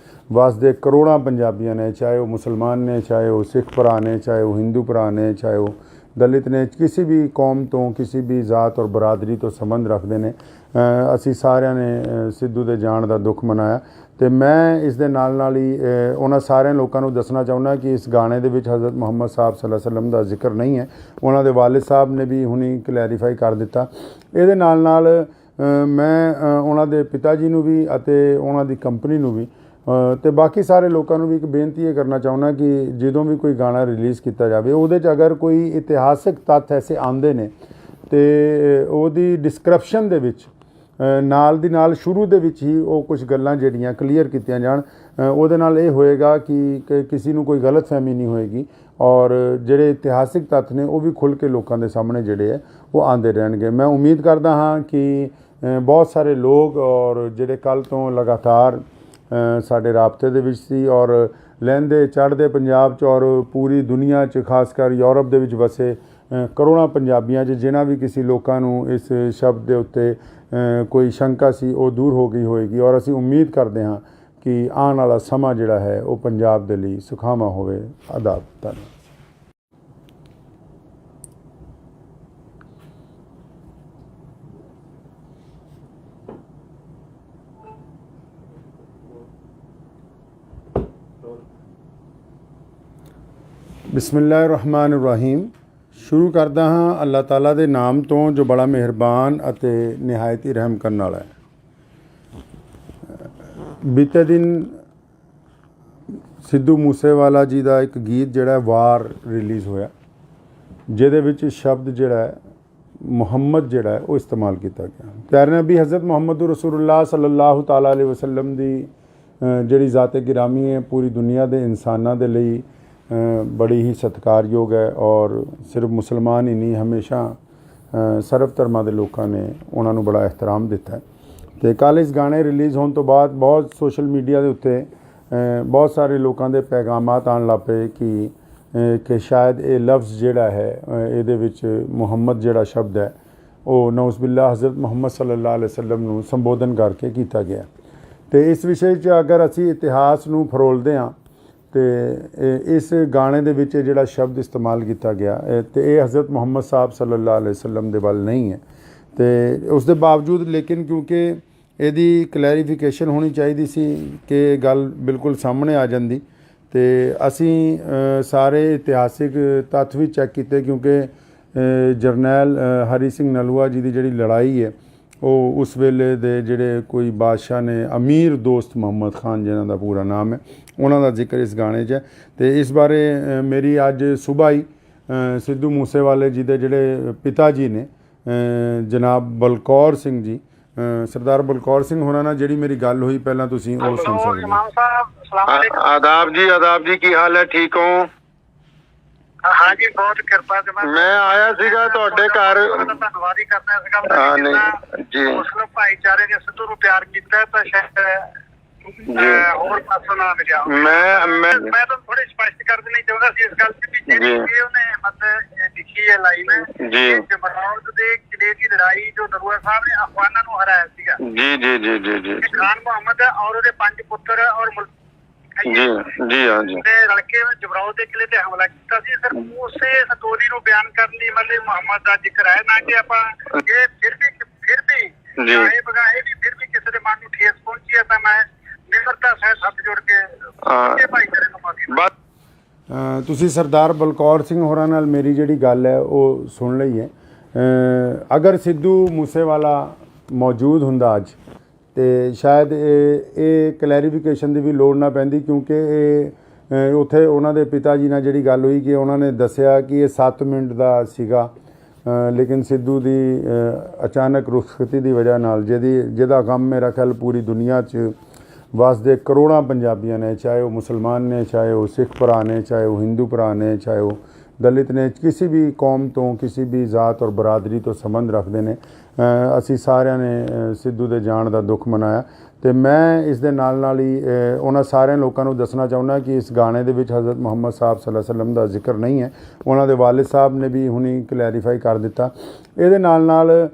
ਵਸਦੇ ਕਰੋੜਾਂ ਪੰਜਾਬੀਆਂ ਨੇ ਚਾਹੇ ਉਹ ਮੁਸਲਮਾਨ ਨੇ ਚਾਹੇ ਉਹ ਸਿੱਖ ਭਰਾ ਨੇ ਚਾਹੇ ਉਹ ਹਿੰਦੂ ਭਰਾ ਨੇ ਚਾਹੇ ਉਹ ਦਲਿਤ ਨੇ ਕਿਸੇ ਵੀ ਕੌਮ ਤੋਂ ਕਿਸੇ ਵੀ ਜ਼ਾਤ ਔਰ ਬਰਾਦਰੀ ਤੋਂ ਸੰਬੰਧ ਰੱਖਦੇ ਨੇ ਅਸੀਂ ਸਾਰਿਆਂ ਨੇ ਸਿੱਧੂ ਦੇ ਜਾਣ ਦਾ ਦੁੱਖ ਮਨਾਇਆ। ਅਤੇ ਮੈਂ ਇਸ ਦੇ ਨਾਲ ਹੀ ਉਹਨਾਂ ਸਾਰਿਆਂ ਲੋਕਾਂ ਨੂੰ ਦੱਸਣਾ ਚਾਹੁੰਦਾ ਕਿ ਇਸ ਗਾਣੇ ਦੇ ਵਿੱਚ ਹਜ਼ਰਤ ਮੁਹੰਮਦ ਸਾਹਿਬ ਸੱਲੱਲਾਹੁ ਅਲੈਹਿ ਵਸੱਲਮ ਦਾ ਜ਼ਿਕਰ ਨਹੀਂ ਹੈ। ਉਹਨਾਂ ਦੇ ਵਾਲਿਦ ਸਾਹਿਬ ਨੇ ਵੀ ਹੁਣੀ ਕਲੈਰੀਫਾਈ ਕਰ ਦਿੱਤਾ। ਇਹਦੇ ਨਾਲ ਮੈਂ ਉਹਨਾਂ ਦੇ ਪਿਤਾ ਜੀ ਨੂੰ ਵੀ ਅਤੇ ਉਹਨਾਂ ਦੀ ਕੰਪਨੀ ਨੂੰ ਵੀ ਅਤੇ ਬਾਕੀ ਸਾਰੇ ਲੋਕਾਂ ਨੂੰ ਵੀ ਇੱਕ ਬੇਨਤੀ ਇਹ ਕਰਨਾ ਚਾਹੁੰਦਾ ਕਿ ਜਦੋਂ ਵੀ ਕੋਈ ਗਾਣਾ ਰਿਲੀਜ਼ ਕੀਤਾ ਜਾਵੇ ਉਹਦੇ 'ਚ ਅਗਰ ਕੋਈ ਇਤਿਹਾਸਿਕ ਤੱਥ ਐਸੇ ਆਉਂਦੇ ਨੇ ਅਤੇ ਉਹਦੀ ਡਿਸਕ੍ਰਿਪਸ਼ਨ ਦੇ ਵਿੱਚ ਨਾਲ ਦੀ ਨਾਲ ਸ਼ੁਰੂ ਦੇ ਵਿੱਚ ਹੀ ਉਹ ਕੁਝ ਗੱਲਾਂ ਜਿਹੜੀਆਂ ਕਲੀਅਰ ਕੀਤੀਆਂ ਜਾਣ ਉਹਦੇ ਨਾਲ ਇਹ ਹੋਏਗਾ ਕਿ ਕਿਸੇ ਨੂੰ ਕੋਈ ਗਲਤਫਹਿਮੀ ਨਹੀਂ ਹੋਏਗੀ ਔਰ ਜਿਹੜੇ ਇਤਿਹਾਸਿਕ ਤੱਥ ਨੇ ਉਹ ਵੀ ਖੁੱਲ੍ਹ ਕੇ ਲੋਕਾਂ ਦੇ ਸਾਹਮਣੇ ਜਿਹੜੇ ਹੈ ਉਹ ਆਉਂਦੇ ਰਹਿਣਗੇ। ਮੈਂ ਉਮੀਦ ਕਰਦਾ ਹਾਂ ਕਿ ਬਹੁਤ ਸਾਰੇ ਲੋਕ ਔਰ ਜਿਹੜੇ ਕੱਲ੍ਹ ਤੋਂ ਲਗਾਤਾਰ ਸਾਡੇ ਰਾਬਤੇ ਦੇ ਵਿੱਚ ਸੀ ਔਰ ਲਹਿੰਦੇ ਚੜ੍ਹਦੇ ਪੰਜਾਬ 'ਚ ਔਰ ਪੂਰੀ ਦੁਨੀਆ 'ਚ ਖਾਸ ਕਰ ਯੂਰਪ ਦੇ ਵਿੱਚ ਵਸੇ ਕਰੋੜਾਂ ਪੰਜਾਬੀਆਂ 'ਚ ਜਿਨ੍ਹਾਂ ਵੀ ਕਿਸੇ ਲੋਕਾਂ ਨੂੰ ਇਸ ਸ਼ਬਦ ਦੇ ਉੱਤੇ ਕੋਈ ਸ਼ੰਕਾ ਸੀ ਉਹ ਦੂਰ ਹੋ ਗਈ ਹੋਏਗੀ ਔਰ ਅਸੀਂ ਉਮੀਦ ਕਰਦੇ ਹਾਂ ਕਿ ਆਉਣ ਵਾਲਾ ਸਮਾਂ ਜਿਹੜਾ ਹੈ ਉਹ ਪੰਜਾਬ ਦੇ ਲਈ ਸੁਖਾਵਾਂ ਹੋਵੇ। ਆਦਾਬ। ਧੰਨਵਾਦ। ਬਿਸਮਿਲ੍ਲਾਹਿਰਰਹਿਮਾਨਿਰਰਹੀਮ। ਸ਼ੁਰੂ ਕਰਦਾ ਹਾਂ ਅੱਲਾਹ ਤਾਲਾ ਦੇ ਨਾਮ ਤੋਂ ਜੋ ਬੜਾ ਮਿਹਰਬਾਨ ਅਤੇ ਨਿਹਾਇਤ ਹੀ ਰਹਿਮ ਕਰਨ ਵਾਲਾ ਹੈ। ਬੀਤੇ ਦਿਨ ਸਿੱਧੂ ਮੂਸੇਵਾਲਾ ਜੀ ਦਾ ਇੱਕ ਗੀਤ ਜਿਹੜਾ ਵਾਰ ਰਿਲੀਜ਼ ਹੋਇਆ, ਜਿਹਦੇ ਵਿੱਚ ਸ਼ਬਦ ਜਿਹੜਾ ਹੈ ਮੁਹੰਮਦ ਜਿਹੜਾ ਹੈ ਉਹ ਇਸਤੇਮਾਲ ਕੀਤਾ ਗਿਆ। ਪਿਆਰੇ ਨਬੀ ਹਜ਼ਰਤ ਮੁਹੰਮਦ ਰਸੂਲੁल्लाह ਸੱਲੱਲਾਹੁ ਤਾਲਾ अलैहि वसल्लम ਦੀ ਜਿਹੜੀ ਜ਼ਾਤ-ਏ ਗਿਰਾਮੀ ਹੈ ਪੂਰੀ ਦੁਨੀਆ ਦੇ ਇਨਸਾਨਾਂ ਦੇ ਲਈ ਬੜੀ ਹੀ ਸਤਿਕਾਰਯੋਗ ਹੈ। ਔਰ ਸਿਰਫ ਮੁਸਲਮਾਨ ਹੀ ਨਹੀਂ, ਹਮੇਸ਼ਾ ਸਰਬ ਧਰਮਾਂ ਦੇ ਲੋਕਾਂ ਨੇ ਉਹਨਾਂ ਨੂੰ ਬੜਾ ਇਹਤਰਾਮ ਦਿੱਤਾ ਹੈ। ਅਤੇ ਕੱਲ੍ਹ ਇਸ ਗਾਣੇ ਰਿਲੀਜ਼ ਹੋਣ ਤੋਂ ਬਾਅਦ ਬਹੁਤ ਸੋਸ਼ਲ ਮੀਡੀਆ ਦੇ ਉੱਤੇ ਬਹੁਤ ਸਾਰੇ ਲੋਕਾਂ ਦੇ ਪੈਗਾਮਾਤ ਆਉਣ ਲੱਗ ਪਏ ਕਿ ਸ਼ਾਇਦ ਇਹ ਲਫ਼ਜ਼ ਜਿਹੜਾ ਹੈ ਇਹਦੇ ਵਿੱਚ ਮੁਹੰਮਦ ਜਿਹੜਾ ਸ਼ਬਦ ਹੈ ਉਹ ਨਊਜ਼ ਬਿल्ला ਹਜ਼ਰਤ ਮੁਹੰਮਦ ਸੱਲੱਲਾਹੁ अलैहि वसल्लम ਨੂੰ ਸੰਬੋਧਨ ਕਰਕੇ ਕੀਤਾ ਗਿਆ। ਅਤੇ ਇਸ ਵਿਸ਼ੇ 'ਚ ਅਗਰ ਅਸੀਂ ਇਤਿਹਾਸ ਨੂੰ ਫਰੋਲਦੇ ਹਾਂ ਅਤੇ ਇਸ ਗਾਣੇ ਦੇ ਵਿੱਚ ਜਿਹੜਾ ਸ਼ਬਦ ਇਸਤੇਮਾਲ ਕੀਤਾ ਗਿਆ ਅਤੇ ਇਹ ਹਜ਼ਰਤ ਮੁਹੰਮਦ ਸਾਹਿਬ ਸੱਲੱਲਾਹੁ अलैहि वसल्लम ਦੇ ਵੱਲ ਨਹੀਂ ਹੈ। ਅਤੇ ਉਸ ਦੇ ਬਾਵਜੂਦ ਲੇਕਿਨ ਕਿਉਂਕਿ ਇਹਦੀ ਕਲੈਰੀਫਿਕੇਸ਼ਨ ਹੋਣੀ ਚਾਹੀਦੀ ਸੀ ਕਿ ਇਹ ਗੱਲ ਬਿਲਕੁਲ ਸਾਹਮਣੇ ਆ ਜਾਂਦੀ, ਅਤੇ ਅਸੀਂ ਸਾਰੇ ਇਤਿਹਾਸਿਕ ਤੱਥ ਵੀ ਚੈੱਕ ਕੀਤੇ ਕਿਉਂਕਿ ਜਰਨੈਲ ਹਰੀ ਸਿੰਘ ਨਲੂਆ ਜੀ ਦੀ ਜਿਹੜੀ ਲੜਾਈ ਹੈ ਉਹ ਉਸ ਵੇਲੇ ਦੇ ਜਿਹੜੇ ਕੋਈ ਬਾਦਸ਼ਾਹ ਨੇ, ਅਮੀਰ ਦੋਸਤ ਮੁਹੰਮਦ ਖਾਨ ਜਿਹਨਾਂ ਦਾ ਪੂਰਾ ਨਾਮ ਹੈ, ਉਹਨਾਂ ਦਾ ਜ਼ਿਕਰ ਇਸ ਗਾਣੇ 'ਚ ਹੈ। ਅਤੇ ਇਸ ਬਾਰੇ ਮੇਰੀ ਅੱਜ ਸੁਬਾਹ ਹੀ ਸਿੱਧੂ ਮੂਸੇਵਾਲੇ ਜੀ ਦੇ ਜਿਹੜੇ ਪਿਤਾ ਜੀ ਨੇ ਜਨਾਬ ਬਲਕੌਰ ਸਿੰਘ ਜੀ, ਸਰਦਾਰ ਬਲਕੌਰ ਸਿੰਘ ਹੋਰਾਂ ਨਾਲ ਜਿਹੜੀ ਮੇਰੀ ਗੱਲ ਹੋਈ, ਪਹਿਲਾਂ ਤੁਸੀਂ ਉਹ ਸੁਣ ਸਕਦੇ ਹੋ। ਆਦਾਬ ਜੀ ਕੀ ਹਾਲ ਹੈ, ਠੀਕ ਹੋ? हाँ जी, बहुत कृपा से मैं आया सीगा ਤੁਹਾਡੇ ਘਰ। ਧੰਨਵਾਦ ਹੀ ਕਰਨਾ ਇਸ ਗੱਲ ਦਾ ਕਿ ਜੀ ਮੁਸਲਿਮ ਭਾਈਚਾਰੇ ਨੇ ਸਿੱਧੂ ਨੂੰ ਪਿਆਰ ਕੀਤਾ ਤਾਂ ਸ਼ਾਇਦ ਹੋਰ ਪਾਸੋਂ ਨਾ ਮਿਲਿਆ। ਮੈਂ ਤਾਂ ਥੋੜੀ ਸਪਸ਼ਟ ਕਰ ਦੇਣੀ ਚਾਹੁੰਦਾ ਸੀ ਇਸ ਗੱਲ ਤੇ ਕਿ ਜਿਹੜੀ ਉਹਨੇ ਮਤਲਬ ਲਿਖੀ ਹੈ ਲਾਈਨ ਜੀ, ਜਮਰੌਦ ਦੇ ਕਿਲੇ ਦੀ ਲੜਾਈ ਜੋ ਨਰੂਆ ਸਾਹਿਬ ਨੇ ਅਫਗਾਨਾਂ ਨੂੰ ਹਰਾਇਆ ਸੀਗਾ। ਜੀ ਜੀ ਜੀ ਜੀ ਜੀ ਖਾਨ ਮੁਹੰਮਦ ਔਰ ਉਹਦੇ 5 ਪੁੱਤਰ ਔਰ ਜੀ ਜੀ ਹਾਂ ਜੀ ਰਲ ਕੇ ਜਮਰੌਦ ਦੇ ਕਿਲੇ ਤੇ ਹਮਲਾ ਕੀਤਾ ਸੀ। ਸਰ ਉਸੇ ਸਟੋਰੀ ਨੂੰ ਬਿਆਨ ਕਰਨ ਲਈ ਮਤਲਬ ਮੁਹੰਮਦ ਦਾ ਜ਼ਿਕਰ ਹੈ ਨਾ ਕਿ ਆਪਾਂ ਇਹ ਫਿਰ ਵੀ ਇਹ ਬਗਾਹੇ ਵੀ ਫਿਰ ਵੀ ਕਿਸੇ ਦੇ ਮਨ ਨੂੰ ਠੇਸ ਪਹੁੰਚੀ ਹੈ ਤਾਂ ਮੈਂ ਨਿਮਰਤਾ ਸਹਿਤ ਹੱਥ ਜੋੜ ਕੇ ਭਾਈਚਾਰੇ ਨੂੰ ਮਾਫੀ। ਤੁਸੀਂ ਸਰਦਾਰ ਬਲਕੌਰ ਸਿੰਘ ਹੋਰਾਂ ਨਾਲ ਮੇਰੀ ਜਿਹੜੀ ਗੱਲ ਹੈ ਉਹ ਸੁਣ ਲਈ ਹੈ। ਅਗਰ ਸਿੱਧੂ ਮੂਸੇਵਾਲਾ ਮੌਜੂਦ ਹੁੰਦਾ ਅੱਜ ਅਤੇ ਸ਼ਾਇਦ ਇਹ ਕਲੈਰੀਫਿਕੇਸ਼ਨ ਦੀ ਵੀ ਲੋੜ ਨਾ ਪੈਂਦੀ ਕਿਉਂਕਿ ਇਹ ਉੱਥੇ ਉਹਨਾਂ ਦੇ ਪਿਤਾ ਜੀ ਨਾਲ ਜਿਹੜੀ ਗੱਲ ਹੋਈ ਕਿ ਉਹਨਾਂ ਨੇ ਦੱਸਿਆ ਕਿ ਇਹ 7 ਮਿੰਟ ਦਾ ਸੀਗਾ, ਲੇਕਿਨ ਸਿੱਧੂ ਦੀ ਅਚਾਨਕ ਰੁਖਸਤੀ ਦੀ ਵਜ੍ਹਾ ਨਾਲ ਜਿਹਦਾ ਗਮ ਮੇਰਾ ਖਿਆਲ ਪੂਰੀ ਦੁਨੀਆ 'ਚ ਵਸਦੇ ਕਰੋੜਾਂ ਪੰਜਾਬੀਆਂ ਨੇ, ਚਾਹੇ ਉਹ ਮੁਸਲਮਾਨ ਨੇ, ਚਾਹੇ ਉਹ ਸਿੱਖ ਭਰਾ ਨੇ, ਚਾਹੇ ਉਹ ਹਿੰਦੂ ਭਰਾ ਨੇ, ਚਾਹੇ ਉਹ ਦਲਿਤ ਨੇ, ਕਿਸੇ ਵੀ ਕੌਮ ਤੋਂ, ਕਿਸੇ ਵੀ ਜ਼ਾਤ ਔਰ ਬਰਾਦਰੀ ਤੋਂ ਸੰਬੰਧ ਰੱਖਦੇ ਨੇ, ਅਸੀਂ ਸਾਰਿਆਂ ਨੇ ਸਿੱਧੂ ਦੇ ਜਾਣ ਦਾ ਦੁੱਖ ਮਨਾਇਆ। ਅਤੇ ਮੈਂ ਇਸ ਦੇ ਨਾਲ ਹੀ ਉਹਨਾਂ ਸਾਰਿਆਂ ਲੋਕਾਂ ਨੂੰ ਦੱਸਣਾ ਚਾਹੁੰਦਾ ਕਿ ਇਸ ਗਾਣੇ ਦੇ ਵਿੱਚ ਹਜ਼ਰਤ ਮੁਹੰਮਦ ਸਾਹਿਬ ਸੱਲੱਲਾਹੁ अलैहि वसल्लम ਦਾ ਜ਼ਿਕਰ ਨਹੀਂ ਹੈ। ਉਹਨਾਂ ਦੇ ਵਾਲਿਦ ਸਾਹਿਬ ਨੇ ਵੀ ਹੁਣੀ ਕਲੈਰੀਫਾਈ ਕਰ ਦਿੱਤਾ। ਇਹਦੇ ਨਾਲ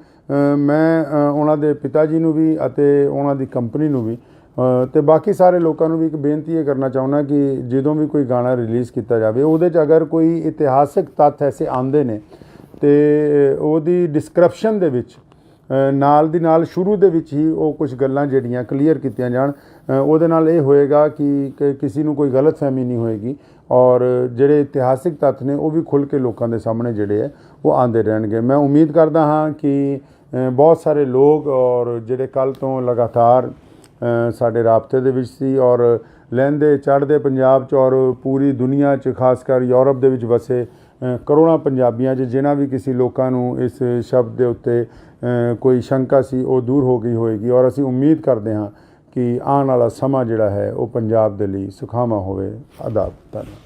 ਮੈਂ ਉਹਨਾਂ ਦੇ ਪਿਤਾ ਜੀ ਨੂੰ ਵੀ ਅਤੇ ਉਹਨਾਂ ਦੀ ਕੰਪਨੀ ਨੂੰ ਵੀ ਅਤੇ ਬਾਕੀ ਸਾਰੇ ਲੋਕਾਂ ਨੂੰ ਵੀ ਇੱਕ ਬੇਨਤੀ ਇਹ ਕਰਨਾ ਚਾਹੁੰਦਾ ਕਿ ਜਦੋਂ ਵੀ ਕੋਈ ਗਾਣਾ ਰਿਲੀਜ਼ ਕੀਤਾ ਜਾਵੇ ਉਹਦੇ 'ਚ ਅਗਰ ਕੋਈ ਇਤਿਹਾਸਿਕ ਤੱਥ ਐਸੇ ਆਉਂਦੇ ਨੇ ਅਤੇ ਉਹਦੀ ਡਿਸਕ੍ਰਿਪਸ਼ਨ ਦੇ ਵਿੱਚ ਨਾਲ ਦੀ ਨਾਲ ਸ਼ੁਰੂ ਦੇ ਵਿੱਚ ਹੀ ਉਹ ਕੁਝ ਗੱਲਾਂ ਜਿਹੜੀਆਂ ਕਲੀਅਰ ਕੀਤੀਆਂ ਜਾਣ। ਉਹਦੇ ਨਾਲ ਇਹ ਹੋਏਗਾ ਕਿ ਕਿਸੇ ਨੂੰ ਕੋਈ ਗਲਤਫਹਿਮੀ ਨਹੀਂ ਹੋਏਗੀ ਔਰ ਜਿਹੜੇ ਇਤਿਹਾਸਿਕ ਤੱਥ ਨੇ ਉਹ ਵੀ ਖੁੱਲ੍ਹ ਕੇ ਲੋਕਾਂ ਦੇ ਸਾਹਮਣੇ ਜਿਹੜੇ ਹੈ ਉਹ ਆਉਂਦੇ ਰਹਿਣਗੇ। ਮੈਂ ਉਮੀਦ ਕਰਦਾ ਹਾਂ ਕਿ ਬਹੁਤ ਸਾਰੇ ਲੋਕ ਔਰ ਜਿਹੜੇ ਕੱਲ੍ਹ ਤੋਂ ਲਗਾਤਾਰ ਸਾਡੇ ਰਾਬਤੇ ਦੇ ਵਿੱਚ ਸੀ ਔਰ ਲਹਿੰਦੇ ਚੜ੍ਹਦੇ ਪੰਜਾਬ 'ਚ ਔਰ ਪੂਰੀ ਦੁਨੀਆ 'ਚ ਖਾਸ ਕਰ ਯੂਰਪ ਦੇ ਵਿੱਚ ਵਸੇ ਕਰੋੜਾਂ ਪੰਜਾਬੀਆਂ 'ਚ ਜਿਨ੍ਹਾਂ ਵੀ ਕਿਸੇ ਲੋਕਾਂ ਨੂੰ ਇਸ ਸ਼ਬਦ ਦੇ ਉੱਤੇ ਕੋਈ ਸ਼ੰਕਾ ਸੀ ਉਹ ਦੂਰ ਹੋ ਗਈ ਹੋਏਗੀ ਔਰ ਅਸੀਂ ਉਮੀਦ ਕਰਦੇ ਹਾਂ ਕਿ ਆਉਣ ਵਾਲਾ ਸਮਾਂ ਜਿਹੜਾ ਹੈ ਉਹ ਪੰਜਾਬ ਦੇ ਲਈ ਸੁਖਾਵਾਂ ਹੋਵੇ। ਆਦਾਬ। ਧੰਨਵਾਦ।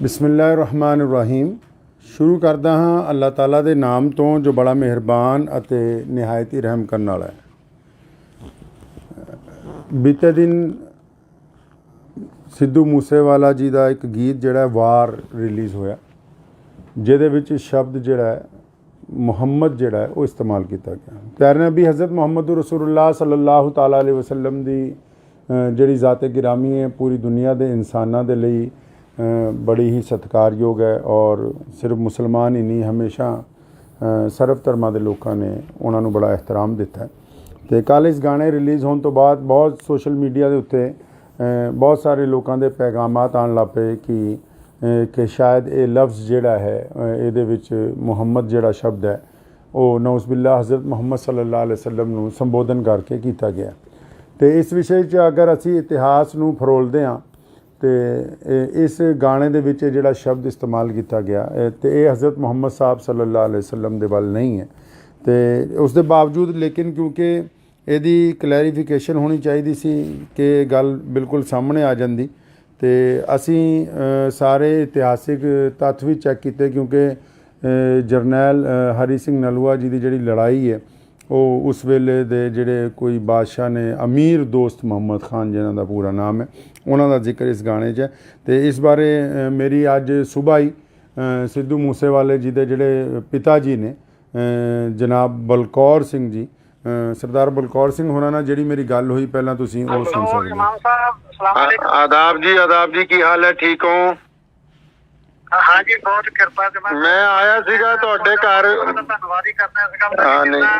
ਬਿਸਮਿਲ੍ਲਾਹਿਰਰਹਿਮਾਨਿਰਰਹੀਮ। ਸ਼ੁਰੂ ਕਰਦਾ ਹਾਂ ਅੱਲਾਹ ਤਾਲਾ ਦੇ ਨਾਮ ਤੋਂ ਜੋ ਬੜਾ ਮਿਹਰਬਾਨ ਅਤੇ ਨਿਹਾਇਤ ਹੀ ਰਹਿਮ ਕਰਨ ਵਾਲਾ ਹੈ। ਬੀਤੇ ਦਿਨ ਸਿੱਧੂ ਮੂਸੇਵਾਲਾ ਜੀ ਦਾ ਇੱਕ ਗੀਤ ਜਿਹੜਾ ਵਾਰ ਰਿਲੀਜ਼ ਹੋਇਆ, ਜਿਹਦੇ ਵਿੱਚ ਸ਼ਬਦ ਜਿਹੜਾ ਹੈ ਮੁਹੰਮਦ ਜਿਹੜਾ ਹੈ ਉਹ ਇਸਤੇਮਾਲ ਕੀਤਾ ਗਿਆ। ਪਿਆਰੇ ਨਬੀ ਹਜ਼ਰਤ ਮੁਹੰਮਦ ਰਸੂਲੁल्लाह ਸੱਲੱਲਾਹੁ ਤਾਲਾ अलैहि वसल्लम ਦੀ ਜਿਹੜੀ ਜ਼ਾਤ-ਏ ਗਿਰਾਮੀ ਹੈ ਪੂਰੀ ਦੁਨੀਆ ਦੇ ਇਨਸਾਨਾਂ ਦੇ ਲਈ ਬੜੀ ਹੀ ਸਤਿਕਾਰਯੋਗ ਹੈ ਔਰ ਸਿਰਫ ਮੁਸਲਮਾਨ ਹੀ ਨਹੀਂ, ਹਮੇਸ਼ਾ ਸਰਬ ਧਰਮਾਂ ਦੇ ਲੋਕਾਂ ਨੇ ਉਹਨਾਂ ਨੂੰ ਬੜਾ ਇਹਤਰਾਮ ਦਿੱਤਾ ਹੈ। ਅਤੇ ਕੱਲ੍ਹ ਇਸ ਗਾਣੇ ਰਿਲੀਜ਼ ਹੋਣ ਤੋਂ ਬਾਅਦ ਬਹੁਤ ਸੋਸ਼ਲ ਮੀਡੀਆ ਦੇ ਉੱਤੇ ਬਹੁਤ ਸਾਰੇ ਲੋਕਾਂ ਦੇ ਪੈਗਾਮਾਤ ਆਉਣ ਲੱਗ ਪਏ ਕਿ ਸ਼ਾਇਦ ਇਹ ਲਫ਼ਜ਼ ਜਿਹੜਾ ਹੈ ਇਹਦੇ ਵਿੱਚ ਮੁਹੰਮਦ ਜਿਹੜਾ ਸ਼ਬਦ ਹੈ ਉਹ ਨਊਜ਼ੁਬਿल्लाह ਹਜ਼ਰਤ ਮੁਹੰਮਦ ਸੱਲੱਲਾਹੁ ਅਲੈਹਿ ਵਸੱਲਮ ਨੂੰ ਸੰਬੋਧਨ ਕਰਕੇ ਕੀਤਾ ਗਿਆ। ਅਤੇ ਇਸ ਵਿਸ਼ੇ 'ਚ ਅਗਰ ਅਸੀਂ ਇਤਿਹਾਸ ਨੂੰ ਫਰੋਲਦੇ ਹਾਂ ਅਤੇ ਇਸ ਗਾਣੇ ਦੇ ਵਿੱਚ ਜਿਹੜਾ ਸ਼ਬਦ ਇਸਤੇਮਾਲ ਕੀਤਾ ਗਿਆ ਅਤੇ ਇਹ ਹਜ਼ਰਤ ਮੁਹੰਮਦ ਸਾਹਿਬ ਸੱਲੱਲਾਹੁ ਅਲੈਹਿ ਵਸੱਲਮ ਦੇ ਵੱਲ ਨਹੀਂ ਹੈ। ਅਤੇ ਉਸ ਦੇ ਬਾਵਜੂਦ ਲੇਕਿਨ ਕਿਉਂਕਿ ਇਹਦੀ ਕਲੈਰੀਫਿਕੇਸ਼ਨ ਹੋਣੀ ਚਾਹੀਦੀ ਸੀ ਕਿ ਇਹ ਗੱਲ ਬਿਲਕੁਲ ਸਾਹਮਣੇ ਆ ਜਾਂਦੀ, ਅਤੇ ਅਸੀਂ ਸਾਰੇ ਇਤਿਹਾਸਿਕ ਤੱਥ ਵੀ ਚੈੱਕ ਕੀਤੇ ਕਿਉਂਕਿ ਜਰਨੈਲ ਹਰੀ ਸਿੰਘ ਨਲੂਆ ਜੀ ਦੀ ਜਿਹੜੀ ਲੜਾਈ ਹੈ ਉਹ ਉਸ ਵੇਲੇ ਦੇ ਜਿਹੜੇ ਕੋਈ ਬਾਦਸ਼ਾਹ ਨੇ, ਅਮੀਰ ਦੋਸਤ ਮੁਹੰਮਦ ਖਾਨ ਜਿਹਨਾਂ ਦਾ ਪੂਰਾ ਨਾਮ ਹੈ, ਉਹਨਾਂ ਦਾ ਜ਼ਿਕਰ ਇਸ ਗਾਣੇ 'ਚ ਹੈ। ਅਤੇ ਇਸ ਬਾਰੇ ਮੇਰੀ ਅੱਜ ਸੁਬਾਹ ਹੀ ਸਿੱਧੂ ਮੂਸੇਵਾਲੇ ਜੀ ਦੇ ਜਿਹੜੇ ਪਿਤਾ ਜੀ ਨੇ ਜਨਾਬ ਬਲਕੌਰ ਸਿੰਘ ਜੀ, ਸਰਦਾਰ ਬਲਕੌਰ ਸਿੰਘ ਹੋਰਾਂ ਨਾਲ ਜਿਹੜੀ ਮੇਰੀ ਗੱਲ ਹੋਈ ਪਹਿਲਾਂ ਤੁਸੀਂ ਉਹ ਸੁਣ ਸਕਦੇ ਹੋ। ਆਦਾਬ ਜੀ ਕੀ ਹਾਲ ਹੈ, ਠੀਕ ਹੋ? हाँ जी, बहुत कृपा से मैं आया सीगा ਤੁਹਾਡੇ ਘਰ। ਧੰਨਵਾਦ ਹੀ ਕਰਨਾ ਇਸ ਗੱਲ ਦਾ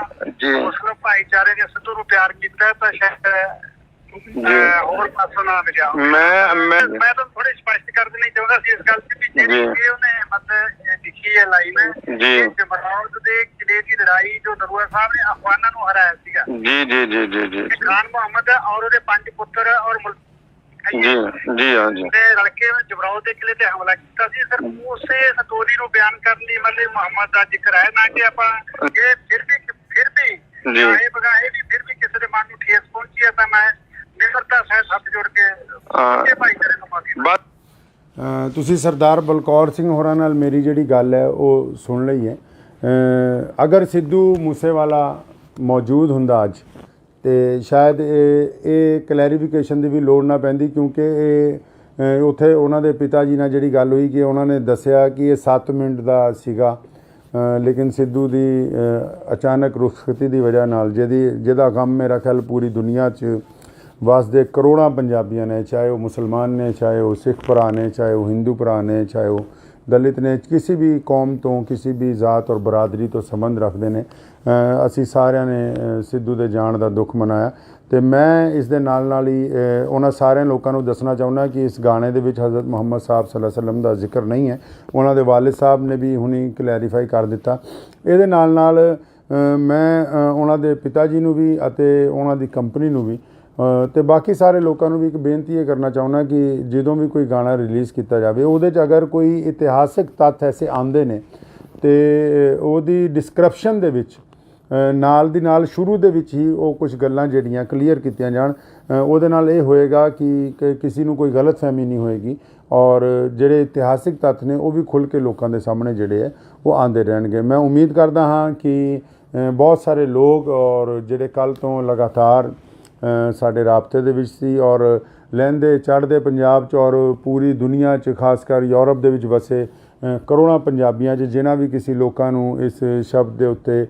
ਜੀ। ਮੁਸਲਿਮ ਭਾਈਚਾਰੇ ਨੇ ਸਿੱਧੂ ਨੂੰ ਪਿਆਰ ਕੀਤਾ ਤਾਂ ਸ਼ਾਇਦ ਹੋਰ ਪਾਸੋਂ ਨਾ ਮਿਲਿਆ। ਮੈਂ ਤਾਂ ਥੋੜੀ ਸਪਸ਼ਟ ਕਰ ਦੇਣੀ ਚਾਹੁੰਦਾ ਸੀ ਇਸ ਗੱਲ ਤੇ ਵੀ ਜਿਹੜੀ ਉਹਨੇ ਮਤਲਬ ਲਿਖੀ ਹੈ ਲਾਈਨ ਜੀ, ਜਮਰੌਦ ਦੇ ਕਿਲੇ ਦੀ ਲੜਾਈ ਜੋ ਨਰੂਆ ਸਾਹਿਬ ਨੇ ਅਫਗਾਨਾਂ ਨੂੰ ਹਰਾਇਆ ਸੀਗਾ ਜੀ ਜੀ ਜੀ ਜੀ ਜੀ ਖਾਨ ਮੁਹੰਮਦ ਔਰ ਉਹਦੇ 5 ਪੁੱਤਰ ਔਰ ਜੀ ਜੀ ਹਾਂ ਜੀ ਰਲ ਕੇ ਜਮਰੌਦ ਦੇ ਕਿਲੇ ਤੇ ਹਮਲਾ ਕੀਤਾ ਸੀ। ਸਰ ਉਸੇ ਸਟੋਰੀ ਨੂੰ ਬਿਆਨ ਕਰਨ ਲਈ ਮਤਲਬ ਮੁਹੰਮਦ ਦਾ ਜ਼ਿਕਰ ਹੈ, ਨਾ ਕਿ ਆਪਾਂ ਇਹ ਫਿਰ ਵੀ ਚਾਹੇ ਬਗਾਹੇ ਵੀ ਫਿਰ ਵੀ ਕਿਸੇ ਦੇ ਮਨ ਨੂੰ ਠੇਸ ਪਹੁੰਚੀ ਹੈ ਤਾਂ ਮੈਂ ਨਿਮਰਤਾ ਸਹਿਤ ਹੱਥ ਜੋੜ ਕੇ ਭਾਈਚਾਰੇ ਨੂੰ ਮਾਫੀ। ਤੁਸੀਂ ਸਰਦਾਰ ਬਲਕੌਰ ਸਿੰਘ ਹੋਰਾਂ ਨਾਲ ਮੇਰੀ ਜਿਹੜੀ ਗੱਲ ਹੈ ਉਹ ਸੁਣ ਲਈ ਹੈ। ਅਗਰ ਸਿੱਧੂ ਮੂਸੇਵਾਲਾ ਮੌਜੂਦ ਹੁੰਦਾ ਅੱਜ ਅਤੇ ਸ਼ਾਇਦ ਇਹ ਕਲੈਰੀਫਿਕੇਸ਼ਨ ਦੀ ਵੀ ਲੋੜ ਨਾ ਪੈਂਦੀ ਕਿਉਂਕਿ ਇਹ ਉੱਥੇ ਉਹਨਾਂ ਦੇ ਪਿਤਾ ਜੀ ਨਾਲ ਜਿਹੜੀ ਗੱਲ ਹੋਈ ਕਿ ਉਹਨਾਂ ਨੇ ਦੱਸਿਆ ਕਿ ਇਹ 7 ਮਿੰਟ ਦਾ ਸੀਗਾ, ਲੇਕਿਨ ਸਿੱਧੂ ਦੀ ਅਚਾਨਕ ਰੁਖਸਤੀ ਦੀ ਵਜ੍ਹਾ ਨਾਲ ਜਿਹਦਾ ਗਮ ਮੇਰਾ ਖਿਆਲ ਪੂਰੀ ਦੁਨੀਆ 'ਚ ਵਸਦੇ ਕਰੋੜਾਂ ਪੰਜਾਬੀਆਂ ਨੇ, ਚਾਹੇ ਉਹ ਮੁਸਲਮਾਨ ਨੇ, ਚਾਹੇ ਉਹ ਸਿੱਖ ਭਰਾ ਨੇ, ਚਾਹੇ ਉਹ ਹਿੰਦੂ ਭਰਾ ਨੇ, ਚਾਹੇ ਉਹ ਦਲਿਤ ਨੇ, ਕਿਸੇ ਵੀ ਕੌਮ ਤੋਂ, ਕਿਸੇ ਵੀ ਜ਼ਾਤ ਔਰ ਬਰਾਦਰੀ ਤੋਂ ਸੰਬੰਧ ਰੱਖਦੇ ਨੇ, ਅਸੀਂ ਸਾਰਿਆਂ ਨੇ ਸਿੱਧੂ ਦੇ ਜਾਣ ਦਾ ਦੁੱਖ ਮਨਾਇਆ। ਅਤੇ ਮੈਂ ਇਸ ਦੇ ਨਾਲ ਹੀ ਉਹਨਾਂ ਸਾਰਿਆਂ ਲੋਕਾਂ ਨੂੰ ਦੱਸਣਾ ਚਾਹੁੰਦਾ ਕਿ ਇਸ ਗਾਣੇ ਦੇ ਵਿੱਚ ਹਜ਼ਰਤ ਮੁਹੰਮਦ ਸਾਹਿਬ ਸੱਲੱਲਾਹੁ ਅਲੈਹਿ ਵਸੱਲਮ ਦਾ ਜ਼ਿਕਰ ਨਹੀਂ ਹੈ। ਉਹਨਾਂ ਦੇ ਵਾਲਿਦ ਸਾਹਿਬ ਨੇ ਵੀ ਹੁਣੀ ਕਲੈਰੀਫਾਈ ਕਰ ਦਿੱਤਾ। ਇਹਦੇ ਨਾਲ ਮੈਂ ਉਹਨਾਂ ਦੇ ਪਿਤਾ ਜੀ ਨੂੰ ਵੀ ਅਤੇ ਉਹਨਾਂ ਦੀ ਕੰਪਨੀ ਨੂੰ ਵੀ ਅਤੇ ਬਾਕੀ ਸਾਰੇ ਲੋਕਾਂ ਨੂੰ ਵੀ ਇੱਕ ਬੇਨਤੀ ਇਹ ਕਰਨਾ ਚਾਹੁੰਦਾ ਕਿ ਜਦੋਂ ਵੀ ਕੋਈ ਗਾਣਾ ਰਿਲੀਜ਼ ਕੀਤਾ ਜਾਵੇ ਉਹਦੇ 'ਚ ਅਗਰ ਕੋਈ ਇਤਿਹਾਸਿਕ ਤੱਥ ਐਸੇ ਆਉਂਦੇ ਨੇ ਅਤੇ ਉਹਦੀ ਡਿਸਕ੍ਰਿਪਸ਼ਨ ਦੇ ਵਿੱਚ ਨਾਲ ਦੀ ਨਾਲ ਸ਼ੁਰੂ ਦੇ ਵਿੱਚ ਹੀ ਉਹ ਕੁਝ ਗੱਲਾਂ ਜਿਹੜੀਆਂ ਕਲੀਅਰ ਕੀਤੀਆਂ ਜਾਣ। ਉਹਦੇ ਨਾਲ ਇਹ ਹੋਏਗਾ ਕਿ ਕਿਸੇ ਨੂੰ ਕੋਈ ਗਲਤਫਹਿਮੀ ਨਹੀਂ ਹੋਏਗੀ ਔਰ ਜਿਹੜੇ ਇਤਿਹਾਸਿਕ ਤੱਥ ਨੇ ਉਹ ਵੀ ਖੁੱਲ੍ਹ ਕੇ ਲੋਕਾਂ ਦੇ ਸਾਹਮਣੇ ਜਿਹੜੇ ਹੈ ਉਹ ਆਉਂਦੇ ਰਹਿਣਗੇ। ਮੈਂ ਉਮੀਦ ਕਰਦਾ ਹਾਂ ਕਿ ਬਹੁਤ ਸਾਰੇ ਲੋਕ ਔਰ ਜਿਹੜੇ ਕੱਲ੍ਹ ਤੋਂ ਲਗਾਤਾਰ ਸਾਡੇ ਰਾਬਤੇ ਦੇ ਵਿੱਚ ਸੀ ਔਰ ਲਹਿੰਦੇ ਚੜ੍ਹਦੇ ਪੰਜਾਬ 'ਚ ਔਰ ਪੂਰੀ ਦੁਨੀਆ 'ਚ ਖਾਸ ਕਰ ਯੂਰਪ ਦੇ ਵਿੱਚ ਵਸੇ ਕਰੋੜਾਂ ਪੰਜਾਬੀਆਂ 'ਚ ਜਿਨ੍ਹਾਂ ਵੀ ਕਿਸੇ ਲੋਕਾਂ ਨੂੰ ਇਸ ਸ਼ਬਦ ਦੇ ਉੱਤੇ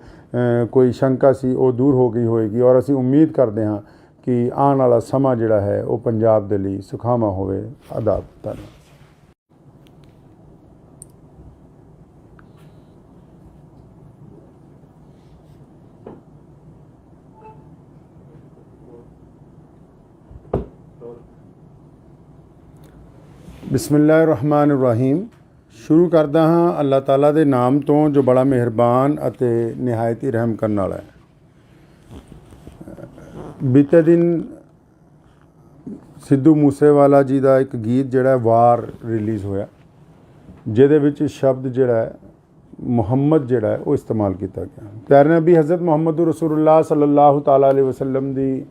ਕੋਈ ਸ਼ੰਕਾ ਸੀ ਉਹ ਦੂਰ ਹੋ ਗਈ ਹੋਏਗੀ ਔਰ ਅਸੀਂ ਉਮੀਦ ਕਰਦੇ ਹਾਂ ਕਿ ਆਉਣ ਵਾਲਾ ਸਮਾਂ ਜਿਹੜਾ ਹੈ ਉਹ ਪੰਜਾਬ ਦੇ ਲਈ ਸੁਖਾਵਾਂ ਹੋਵੇ। ਆਦਾਬ। ਧੰਨਵਾਦ। ਬਿਸਮਿਲ੍ਲਾਹਿਰ-ਰਹਿਮਾਨਿਰ-ਰਹੀਮ। ਸ਼ੁਰੂ ਕਰਦਾ ਹਾਂ ਅੱਲਾਹ ਤਾਲਾ ਦੇ ਨਾਮ ਤੋਂ ਜੋ ਬੜਾ ਮਿਹਰਬਾਨ ਅਤੇ ਨਿਹਾਇਤ ਹੀ ਰਹਿਮ ਕਰਨ ਵਾਲਾ ਹੈ। ਬੀਤੇ ਦਿਨ ਸਿੱਧੂ ਮੂਸੇਵਾਲਾ ਜੀ ਦਾ ਇੱਕ ਗੀਤ ਜਿਹੜਾ ਵਾਰ ਰਿਲੀਜ਼ ਹੋਇਆ ਜਿਹਦੇ ਵਿੱਚ ਸ਼ਬਦ ਜਿਹੜਾ ਹੈ ਮੁਹੰਮਦ ਜਿਹੜਾ ਹੈ ਉਹ ਇਸਤੇਮਾਲ ਕੀਤਾ ਗਿਆ। ਪਿਆਰੇ ਨਬੀ ਹਜ਼ਰਤ ਮੁਹੰਮਦ ਰਸੂਲੁल्लाह ਸੱਲੱਲਾਹੁ ਤਾਲਾ ਅਲੈਹਿ ਵਸੱਲਮ ਦੀ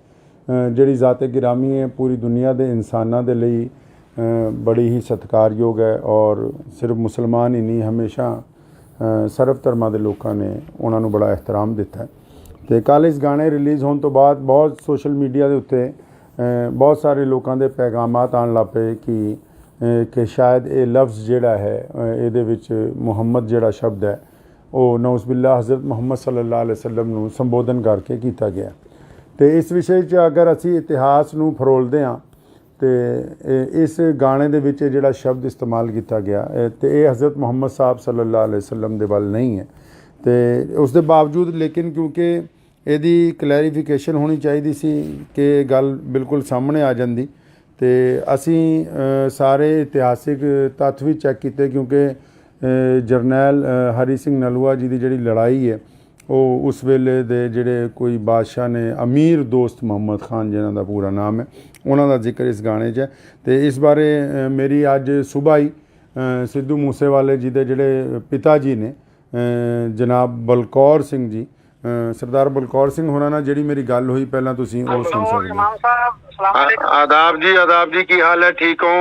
ਜਿਹੜੀ ਜ਼ਾਤ-ਏ ਗਿਰਾਮੀ ਹੈ ਪੂਰੀ ਦੁਨੀਆ ਦੇ ਇਨਸਾਨਾਂ ਦੇ ਲਈ ਬੜੀ ਹੀ ਸਤਿਕਾਰਯੋਗ ਹੈ ਔਰ ਸਿਰਫ ਮੁਸਲਮਾਨ ਹੀ ਨਹੀਂ, ਹਮੇਸ਼ਾ ਸਰਬ ਧਰਮਾਂ ਦੇ ਲੋਕਾਂ ਨੇ ਉਹਨਾਂ ਨੂੰ ਬੜਾ ਇਹਤਰਾਮ ਦਿੱਤਾ ਹੈ। ਅਤੇ ਕੱਲ੍ਹ ਇਸ ਗਾਣੇ ਰਿਲੀਜ਼ ਹੋਣ ਤੋਂ ਬਾਅਦ ਬਹੁਤ ਸੋਸ਼ਲ ਮੀਡੀਆ ਦੇ ਉੱਤੇ ਬਹੁਤ ਸਾਰੇ ਲੋਕਾਂ ਦੇ ਪੈਗਾਮਾਤ ਆਉਣ ਲੱਗ ਪਏ ਕਿ ਸ਼ਾਇਦ ਇਹ ਲਫ਼ਜ਼ ਜਿਹੜਾ ਹੈ ਇਹਦੇ ਵਿੱਚ ਮੁਹੰਮਦ ਜਿਹੜਾ ਸ਼ਬਦ ਹੈ ਉਹ ਨਊਜ਼ੁਬਿल्लाह ਹਜ਼ਰਤ ਮੁਹੰਮਦ ਸੱਲੱਲਾਹੁ ਅਲੈਹਿ ਵਸੱਲਮ ਨੂੰ ਸੰਬੋਧਨ ਕਰਕੇ ਕੀਤਾ ਗਿਆ। ਅਤੇ ਇਸ ਵਿਸ਼ੇ 'ਚ ਅਗਰ ਅਸੀਂ ਇਤਿਹਾਸ ਨੂੰ ਫਰੋਲਦੇ ਹਾਂ ਤੇ ਇਸ ਗਾਣੇ ਦੇ ਵਿੱਚ ਜਿਹੜਾ ਸ਼ਬਦ ਇਸਤੇਮਾਲ ਕੀਤਾ ਗਿਆ ਤੇ ਇਹ ਹਜ਼ਰਤ ਮੁਹੰਮਦ ਸਾਹਿਬ ਸੱਲੱਲਾਹੁ ਅਲੈहि ਵਸੱਲਮ ਦੇ ਵੱਲ ਨਹੀਂ ਹੈ। ਤੇ ਉਸ ਦੇ ਬਾਵਜੂਦ ਲੇਕਿਨ ਕਿਉਂਕਿ ਇਹਦੀ ਕਲੈਰੀਫਿਕੇਸ਼ਨ ਹੋਣੀ ਚਾਹੀਦੀ ਸੀ ਕਿ ਇਹ ਗੱਲ ਬਿਲਕੁਲ ਸਾਹਮਣੇ ਆ ਜਾਂਦੀ ਤੇ ਅਸੀਂ ਸਾਰੇ ਇਤਿਹਾਸਿਕ ਤੱਥ ਵੀ ਚੈੱਕ ਕੀਤੇ ਕਿਉਂਕਿ ਜਰਨੈਲ ਹਰੀ ਸਿੰਘ ਨਲੂਆ ਜੀ ਦੀ ਜਿਹੜੀ ਲੜਾਈ ਹੈ ਉਹ ਉਸ ਵੇਲੇ ਦੇ ਜਿਹੜੇ ਕੋਈ ਬਾਦਸ਼ਾਹ ਨੇ ਅਮੀਰ ਦੋਸਤ ਮੁਹੰਮਦ ਖਾਨ ਜਿਨ੍ਹਾਂ ਦਾ ਪੂਰਾ ਨਾਮ ਹੈ ਉਹਨਾਂ ਦਾ ਜ਼ਿਕਰ ਇਸ ਗਾਣੇ 'ਚ ਹੈ। ਤੇ ਇਸ ਬਾਰੇ ਮੇਰੀ ਅੱਜ ਸੁਬਾਹ ਹੀ ਸਿੱਧੂ ਮੂਸੇਵਾਲੇ ਜੀ ਦੇ ਜਿਹੜੇ ਪਿਤਾ ਜੀ ਨੇ ਜਨਾਬ ਬਲਕੌਰ ਸਿੰਘ ਜੀ ਸਰਦਾਰ ਬਲਕੌਰ ਸਿੰਘ ਹੋਰਾਂ ਨਾਲ ਜਿਹੜੀ ਮੇਰੀ ਗੱਲ ਹੋਈ ਪਹਿਲਾਂ ਤੁਸੀਂ ਉਹ ਸੁਣ ਸਕਦੇ ਹੋ। आदाब जी की हाल है ठीक हो?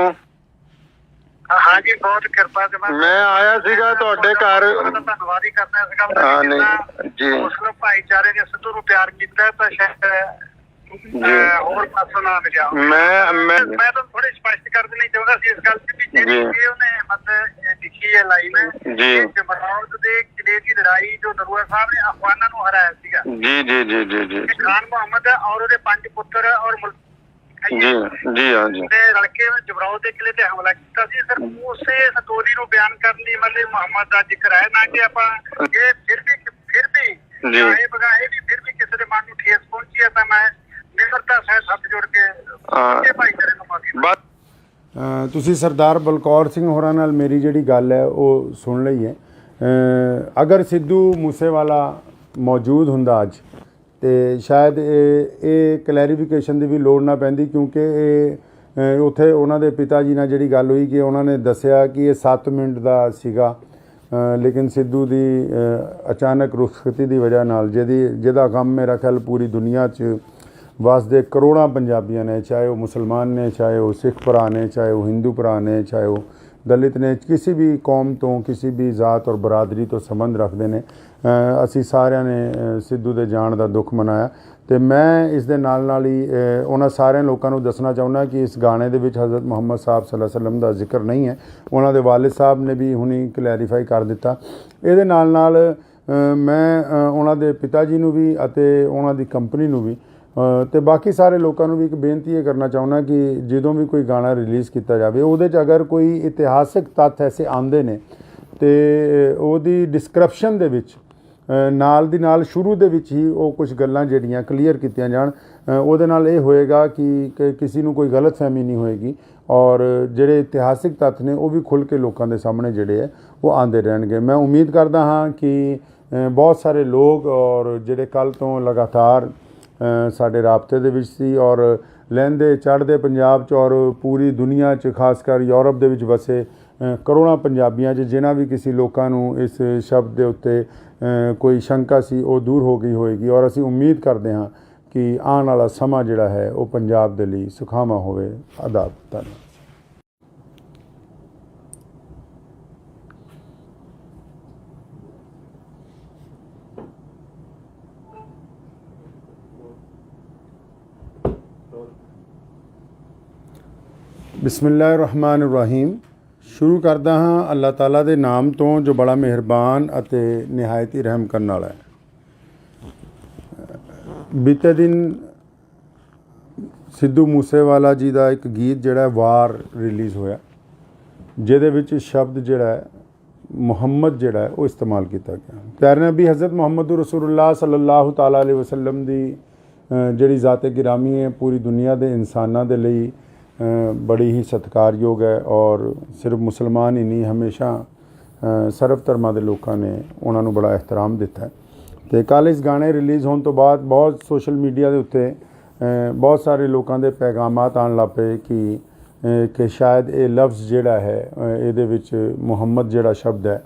हाँ जी बहुत कृपा से मैं आया सीगा ਤੁਹਾਡੇ ਘਰ ਧੰਨਵਾਦ ਹੀ ਕਰਨਾ ਇਸ ਗੱਲ ਹਾਂ ਦਾ ਨਹੀਂ ਜੀ ਮੁਸਲਿਮ ਭਾਈਚਾਰੇ ਨੇ ਸਿੱਧੂ ਨੂੰ ਪਿਆਰ ਕੀਤਾ ਤਾਂ ਸ਼ਾਇਦ ਹੋਰ ਪਾਸੋਂ ਨਾ ਮਿਲਿਆ। ਮੈਂ ਤਾਂ ਥੋੜੀ ਸਪਸ਼ਟ ਕਰ ਦੇਣੀ ਚਾਹੁੰਦਾ ਸੀ ਇਸ ਗੱਲ ਤੇ ਵੀ ਜਿਹੜੀ ਉਹਨੇ ਮਤਲਬ ਲਿਖੀ ਹੈ ਲਾਈਨ ਜੀ ਜਮਰੌਦ ਦੇ ਕਿਲੇ ਦੀ ਲੜਾਈ ਜੋ ਨਰੂਆ ਸਾਹਿਬ ਨੇ ਅਫਗਾਨਾਂ ਨੂੰ ਹਰਾਇਆ ਸੀਗਾ। ਜੀ ਜੀ ਜੀ ਜੀ ਜੀ ਖਾਨ ਮੁਹੰਮਦ ਔਰ ਉਹਦੇ 5 ਪੁੱਤਰ ਔਰ ਜੀ ਜੀ ਹਾਂ ਜੀ ਤੇ ਰਲਕੇ ਜਮਰੌਦ ਦੇ ਕਿਲੇ ਤੇ ਹਮਲਾ ਕੀਤਾ ਸੀ। ਸਰ ਉਸੇ ਸਟੋਰੀ ਨੂੰ ਬਿਆਨ ਕਰਨ ਲਈ ਮਤਲਬ ਮੁਹੰਮਦ ਦਾ ਜ਼ਿਕਰ ਹੈ ਨਾ ਕਿ ਆਪਾਂ ਇਹ ਫਿਰ ਵੀ ਇਹ ਬਗਾਏ ਵੀ ਫਿਰ ਵੀ ਕਿਸੇ ਦੇ ਮਨ ਨੂੰ ਠੇਸ ਪਹੁੰਚੀ ਹੈ ਤਾਂ ਮੈਂ ਨਿਮਰਤਾ ਸਹਿਤ ਹੱਥ ਜੋੜ ਕੇ ਭਾਈਚਾਰੇ ਨੂੰ ਮਾਫੀ। ਤੁਸੀਂ ਸਰਦਾਰ ਬਲਕੌਰ ਸਿੰਘ ਹੋਰਾਂ ਨਾਲ ਮੇਰੀ ਜਿਹੜੀ ਗੱਲ ਹੈ ਉਹ ਸੁਣ ਲਈ ਹੈ। ਅਗਰ ਸਿੱਧੂ ਮੂਸੇਵਾਲਾ ਮੌਜੂਦ ਹੁੰਦਾ ਅੱਜ ਤੇ ਸ਼ਾਇਦ ਇਹ ਕਲੈਰੀਫਿਕੇਸ਼ਨ ਦੀ ਵੀ ਲੋੜ ਨਾ ਪੈਂਦੀ ਕਿਉਂਕਿ ਇਹ ਉੱਥੇ ਉਹਨਾਂ ਦੇ ਪਿਤਾ ਜੀ ਨਾਲ ਜਿਹੜੀ ਗੱਲ ਹੋਈ ਕਿ ਉਹਨਾਂ ਨੇ ਦੱਸਿਆ ਕਿ ਇਹ 7 ਮਿੰਟ ਦਾ ਸੀਗਾ ਲੇਕਿਨ ਸਿੱਧੂ ਦੀ ਅਚਾਨਕ ਰੁਖਸਤੀ ਦੀ ਵਜ੍ਹਾ ਨਾਲ ਜਿਹਦਾ ਗਮ ਮੇਰਾ ਖਿਆਲ ਪੂਰੀ ਦੁਨੀਆ 'ਚ ਵਸਦੇ ਕਰੋੜਾਂ ਪੰਜਾਬੀਆਂ ਨੇ ਚਾਹੇ ਉਹ ਮੁਸਲਮਾਨ ਨੇ ਚਾਹੇ ਉਹ ਸਿੱਖ ਭਰਾ ਨੇ ਚਾਹੇ ਉਹ ਹਿੰਦੂ ਭਰਾ ਨੇ ਚਾਹੇ ਉਹ ਦਲਿਤ ਨੇ ਕਿਸੇ ਵੀ ਕੌਮ ਤੋਂ ਕਿਸੇ ਵੀ ਜ਼ਾਤ ਔਰ ਬਰਾਦਰੀ ਤੋਂ ਸੰਬੰਧ ਰੱਖਦੇ ਨੇ ਅਸੀਂ ਸਾਰਿਆਂ ਨੇ ਸਿੱਧੂ ਦੇ ਜਾਣ ਦਾ ਦੁੱਖ ਮਨਾਇਆ ਤੇ ਮੈਂ ਇਸ ਦੇ ਨਾਲ ਹੀ ਉਹਨਾਂ ਸਾਰਿਆਂ ਲੋਕਾਂ ਨੂੰ ਦੱਸਣਾ ਚਾਹੁੰਦਾ ਕਿ ਇਸ ਗਾਣੇ ਦੇ ਵਿੱਚ ਹਜ਼ਰਤ ਮੁਹੰਮਦ ਸਾਹਿਬ ਸੱਲੱਲਾਹੁ ਅਲੈहि ਵਸੱਲਮ ਦਾ ਜ਼ਿਕਰ ਨਹੀਂ ਹੈ। ਉਹਨਾਂ ਦੇ ਵਾਲਿਦ ਸਾਹਿਬ ਨੇ ਵੀ ਹੁਣੀ ਕਲੈਰੀਫਾਈ ਕਰ ਦਿੱਤਾ। ਇਹਦੇ ਨਾਲ ਮੈਂ ਉਹਨਾਂ ਦੇ ਪਿਤਾ ਜੀ ਨੂੰ ਵੀ ਅਤੇ ਉਹਨਾਂ ਦੀ ਕੰਪਨੀ ਨੂੰ ਵੀ ਤੇ ਬਾਕੀ ਸਾਰੇ ਲੋਕਾਂ ਨੂੰ ਵੀ ਇੱਕ ਬੇਨਤੀ ਇਹ ਕਰਨਾ ਚਾਹੁੰਦਾ ਕਿ ਜਦੋਂ ਵੀ ਕੋਈ ਗਾਣਾ ਰਿਲੀਜ਼ ਕੀਤਾ ਜਾਵੇ ਉਹਦੇ 'ਚ ਅਗਰ ਕੋਈ ਇਤਿਹਾਸਿਕ ਤੱਥ ਐਸੇ ਆਉਂਦੇ ਨੇ ਤੇ ਉਹਦੀ ਡਿਸਕ੍ਰਿਪਸ਼ਨ ਦੇ ਵਿੱਚ ਨਾਲ ਦੀ ਨਾਲ ਸ਼ੁਰੂ ਦੇ ਵਿੱਚ ਹੀ ਉਹ ਕੁਝ ਗੱਲਾਂ ਜਿਹੜੀਆਂ ਕਲੀਅਰ ਕੀਤੀਆਂ ਜਾਣ ਉਹਦੇ ਨਾਲ ਇਹ ਹੋਏਗਾ ਕਿ ਕਿਸੇ ਨੂੰ ਕੋਈ ਗਲਤਫਹਿਮੀ ਨਹੀਂ ਹੋਏਗੀ ਔਰ ਜਿਹੜੇ ਇਤਿਹਾਸਿਕ ਤੱਥ ਨੇ ਉਹ ਵੀ ਖੁੱਲ੍ਹ ਕੇ ਲੋਕਾਂ ਦੇ ਸਾਹਮਣੇ ਜਿਹੜੇ ਹੈ ਉਹ ਆਉਂਦੇ ਰਹਿਣਗੇ। ਮੈਂ ਉਮੀਦ ਕਰਦਾ ਹਾਂ ਕਿ ਬਹੁਤ ਸਾਰੇ ਲੋਕ ਔਰ ਜਿਹੜੇ ਕੱਲ੍ਹ ਤੋਂ ਲਗਾਤਾਰ ਸਾਡੇ ਰਾਬਤੇ ਦੇ ਵਿੱਚ ਸੀ ਔਰ ਲਹਿੰਦੇ ਚੜ੍ਹਦੇ ਪੰਜਾਬ 'ਚ ਔਰ ਪੂਰੀ ਦੁਨੀਆ 'ਚ ਖਾਸ ਕਰ ਯੂਰਪ ਦੇ ਵਿੱਚ ਵਸੇ ਕਰੋੜਾਂ ਪੰਜਾਬੀਆਂ 'ਚ ਜਿਨ੍ਹਾਂ ਵੀ ਕਿਸੇ ਲੋਕਾਂ ਨੂੰ ਇਸ ਸ਼ਬਦ ਦੇ ਉੱਤੇ ਕੋਈ ਸ਼ੰਕਾ ਸੀ ਉਹ ਦੂਰ ਹੋ ਗਈ ਹੋਏਗੀ ਔਰ ਅਸੀਂ ਉਮੀਦ ਕਰਦੇ ਹਾਂ ਕਿ ਆਉਣ ਵਾਲਾ ਸਮਾਂ ਜਿਹੜਾ ਹੈ ਉਹ ਪੰਜਾਬ ਦੇ ਲਈ ਸੁਖਾਵਾਂ ਹੋਵੇ। ਆਦਾਬ। ਧੰਨਵਾਦ। ਬਿਸਮਿਲ੍ਲਾਹਿਰ-ਰਹਿਮਾਨਿਰ-ਰਹੀਮ। ਸ਼ੁਰੂ ਕਰਦਾ ਹਾਂ ਅੱਲਾਹ ਤਾਲਾ ਦੇ ਨਾਮ ਤੋਂ ਜੋ ਬੜਾ ਮਿਹਰਬਾਨ ਅਤੇ ਨਿਹਾਇਤ ਹੀ ਰਹਿਮ ਕਰਨ ਵਾਲਾ ਹੈ। ਬੀਤੇ ਦਿਨ ਸਿੱਧੂ ਮੂਸੇਵਾਲਾ ਜੀ ਦਾ ਇੱਕ ਗੀਤ ਜਿਹੜਾ ਵਾਰ ਰਿਲੀਜ਼ ਹੋਇਆ ਜਿਹਦੇ ਵਿੱਚ ਸ਼ਬਦ ਜਿਹੜਾ ਹੈ ਮੁਹੰਮਦ ਜਿਹੜਾ ਹੈ ਉਹ ਇਸਤੇਮਾਲ ਕੀਤਾ ਗਿਆ। ਪਿਆਰੇ ਨਬੀ ਹਜ਼ਰਤ ਮੁਹੰਮਦ ਰਸੂਲੁल्लाह ਸੱਲੱਲਾਹੁ ਤਾਲਾ ਅਲੈहि ਵਸੱਲਮ ਦੀ ਜਿਹੜੀ ਜ਼ਾਤ ਗਿਰਾਮੀ ਹੈ ਪੂਰੀ ਦੁਨੀਆ ਦੇ ਇਨਸਾਨਾਂ ਦੇ ਲਈ ਬੜੀ ਹੀ ਸਤਿਕਾਰਯੋਗ ਹੈ ਔਰ ਸਿਰਫ ਮੁਸਲਮਾਨ ਹੀ ਨਹੀਂ ਹਮੇਸ਼ਾ ਸਰਬ ਧਰਮਾਂ ਦੇ ਲੋਕਾਂ ਨੇ ਉਹਨਾਂ ਨੂੰ ਬੜਾ ਇਹਤਰਾਮ ਦਿੱਤਾ। ਅਤੇ ਕੱਲ੍ਹ ਇਸ ਗਾਣੇ ਰਿਲੀਜ਼ ਹੋਣ ਤੋਂ ਬਾਅਦ ਬਹੁਤ ਸੋਸ਼ਲ ਮੀਡੀਆ ਦੇ ਉੱਤੇ ਬਹੁਤ ਸਾਰੇ ਲੋਕਾਂ ਦੇ ਪੈਗਾਮਾਤ ਆਉਣ ਲੱਗ ਪਏ ਕਿ ਸ਼ਾਇਦ ਇਹ ਲਫ਼ਜ਼ ਜਿਹੜਾ ਹੈ ਇਹਦੇ ਵਿੱਚ ਮੁਹੰਮਦ ਜਿਹੜਾ ਸ਼ਬਦ ਹੈ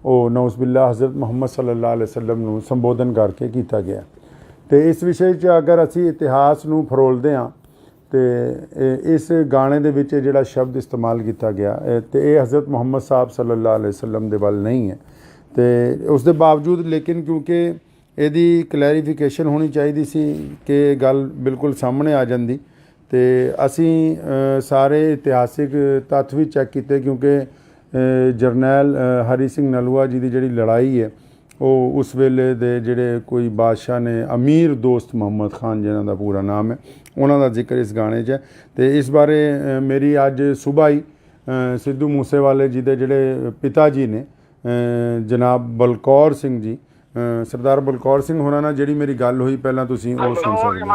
ਉਹ ਨਊਜ਼ੁਬਿਲਲਾਹ ਹਜ਼ਰਤ ਮੁਹੰਮਦ ਸੱਲੱਲਾਹੁ ਅਲੈहि ਵਸੱਲਮ ਨੂੰ ਸੰਬੋਧਨ ਕਰਕੇ ਕੀਤਾ ਗਿਆ। ਅਤੇ ਇਸ ਵਿਸ਼ੇ 'ਚ ਅਗਰ ਅਸੀਂ ਇਤਿਹਾਸ ਨੂੰ ਫਰੋਲਦੇ ਹਾਂ ਅਤੇ ਇਸ ਗਾਣੇ ਦੇ ਵਿੱਚ ਜਿਹੜਾ ਸ਼ਬਦ ਇਸਤੇਮਾਲ ਕੀਤਾ ਗਿਆ ਅਤੇ ਇਹ ਹਜ਼ਰਤ ਮੁਹੰਮਦ ਸਾਹਿਬ ਸੱਲੱਲਾਹੁ ਅਲੈहि ਵਸੱਲਮ ਦੇ ਵੱਲ ਨਹੀਂ ਹੈ। ਅਤੇ ਉਸ ਦੇ ਬਾਵਜੂਦ ਲੇਕਿਨ ਕਿਉਂਕਿ ਇਹਦੀ ਕਲੈਰੀਫਿਕੇਸ਼ਨ ਹੋਣੀ ਚਾਹੀਦੀ ਸੀ ਕਿ ਇਹ ਗੱਲ ਬਿਲਕੁਲ ਸਾਹਮਣੇ ਆ ਜਾਂਦੀ ਅਤੇ ਅਸੀਂ ਸਾਰੇ ਇਤਿਹਾਸਿਕ ਤੱਥ ਵੀ ਚੈੱਕ ਕੀਤੇ ਕਿਉਂਕਿ ਜਰਨੈਲ ਹਰੀ ਸਿੰਘ ਨਲੂਆ ਜੀ ਦੀ ਜਿਹੜੀ ਲੜਾਈ ਹੈ ਉਹ ਉਸ ਵੇਲੇ ਦੇ ਜਿਹੜੇ ਕੋਈ ਬਾਦਸ਼ਾਹ ਨੇ, ਅਮੀਰ ਦੋਸਤ ਮੁਹੰਮਦ ਖਾਨ ਜਿਨ੍ਹਾਂ ਦਾ ਪੂਰਾ ਨਾਮ ਹੈ, ਉਹਨਾਂ ਦਾ ਜ਼ਿਕਰ ਇਸ ਗਾਣੇ 'ਚ ਹੈ। ਅਤੇ ਇਸ ਬਾਰੇ ਮੇਰੀ ਅੱਜ ਸੁਬਾਹ ਹੀ ਸਿੱਧੂ ਮੂਸੇਵਾਲੇ ਜੀ ਦੇ ਜਿਹੜੇ ਪਿਤਾ ਜੀ ਨੇ, ਜਨਾਬ ਬਲਕੌਰ ਸਿੰਘ ਜੀ, ਸਰਦਾਰ ਬਲਕੌਰ ਸਿੰਘ ਹੋਰਾਂ ਨਾਲ ਜਿਹੜੀ ਮੇਰੀ ਗੱਲ ਹੋਈ, ਪਹਿਲਾਂ ਤੁਸੀਂ ਉਹ ਸੁਣ ਸਕਦੇ ਹੋ।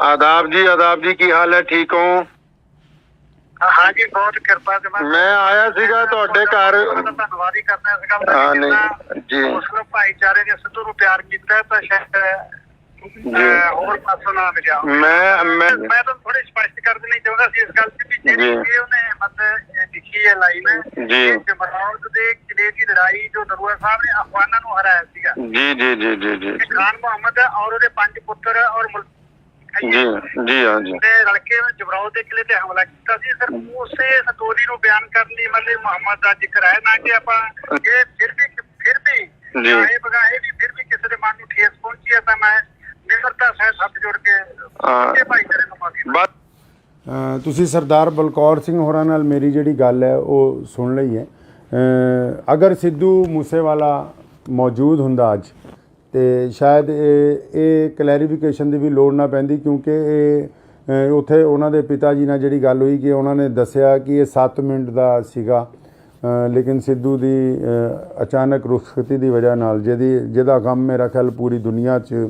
ਆਦਾਬ ਜੀ ਕੀ ਹਾਲ ਹੈ, ਠੀਕ ਹੋ? हाँ जी, बहुत कृपा से मैं आया सीगा ਤੁਹਾਡੇ ਘਰ। ਧੰਨਵਾਦ ਹੀ ਕਰਨਾ ਸੀਗਾ ਜੀ। ਮੁਸਲਿਮ ਭਾਈਚਾਰੇ ਨੇ ਸਿੱਧੂ ਨੂੰ ਪਿਆਰ ਕੀਤਾ ਤਾਂ ਸ਼ਾਇਦ ਹੋਰ ਪਾਸੋਂ ਨਾ ਮਿਲਿਆ। ਮੈਂ ਤਾਂ ਥੋੜੀ ਸਪਸ਼ਟ ਕਰ ਦੇਣੀ ਚਾਹੁੰਦਾ ਸੀ ਇਸ ਗੱਲ ਤੇ ਵੀ ਜਿਹੜੀ ਉਹਨੇ ਮਤਲਬ ਲਿਖੀ ਹੈ ਲਾਈਨ ਜੀ, ਜਮਰੌਦ ਦੇ ਕਿਲੇ ਦੀ ਲੜਾਈ ਜੋ ਨਰੂਆ ਸਾਹਿਬ ਨੇ ਅਫਗਾਨਾਂ ਨੂੰ ਹਰਾਇਆ ਸੀਗਾ। ਜੀ ਜੀ ਜੀ ਜੀ ਜੀ। ਖਾਨ ਮੁਹੰਮਦ ਔਰ ਉਹਦੇ 5 ਪੁੱਤਰ ਔਰ ਜੀ ਜੀ ਹਾਂ ਜੀ ਰਲ ਕੇ ਜਮਰੌਦ ਦੇ ਕਿਲੇ ਤੇ ਹਮਲਾ ਕੀਤਾ ਸੀ। ਸਰ ਉਸੇ ਸਟੋਰੀ ਨੂੰ ਬਿਆਨ ਕਰਨ ਲਈ ਮਤਲਬ ਮੁਹੰਮਦ ਦਾ ਜ਼ਿਕਰ ਹੈ, ਨਾ ਕਿ ਆਪਾਂ ਇਹ ਫਿਰ ਵੀ ਇਹ ਬਗਾਏ ਵੀ ਫਿਰ ਵੀ ਕਿਸੇ ਦੇ ਮਨ ਨੂੰ ਠੇਸ ਪਹੁੰਚੀ ਹੈ ਤਾਂ ਮੈਂ ਨਿਮਰਤਾ ਸਹਿਤ ਹੱਥ ਜੋੜ ਕੇ ਭਾਈਚਾਰੇ ਨੂੰ ਮਾਫੀ। ਤੁਸੀਂ ਸਰਦਾਰ ਬਲਕੌਰ ਸਿੰਘ ਹੋਰਾਂ ਨਾਲ ਮੇਰੀ ਜਿਹੜੀ ਗੱਲ ਹੈ ਉਹ ਸੁਣ ਲਈ ਹੈ। ਅਗਰ ਸਿੱਧੂ ਮੂਸੇਵਾਲਾ ਮੌਜੂਦ ਹੁੰਦਾ ਅੱਜ, ਤੇ ਸ਼ਾਇਦ ਇਹ ਕਲੈਰੀਫਿਕੇਸ਼ਨ ਦੀ ਵੀ ਲੋੜ ਨਾ ਪੈਂਦੀ, ਕਿਉਂਕਿ ਇਹ ਉੱਥੇ ਉਹਨਾਂ ਦੇ ਪਿਤਾ ਜੀ ਨਾਲ ਜਿਹੜੀ ਗੱਲ ਹੋਈ ਕਿ ਉਹਨਾਂ ਨੇ ਦੱਸਿਆ ਕਿ ਇਹ 7 ਮਿੰਟ ਦਾ ਸੀਗਾ, ਲੇਕਿਨ ਸਿੱਧੂ ਦੀ ਅਚਾਨਕ ਰੁਖਸਤੀ ਦੀ ਵਜ੍ਹਾ ਨਾਲ ਜਿਹਦਾ ਗਮ ਮੇਰਾ ਖਿਆਲ ਪੂਰੀ ਦੁਨੀਆ 'ਚ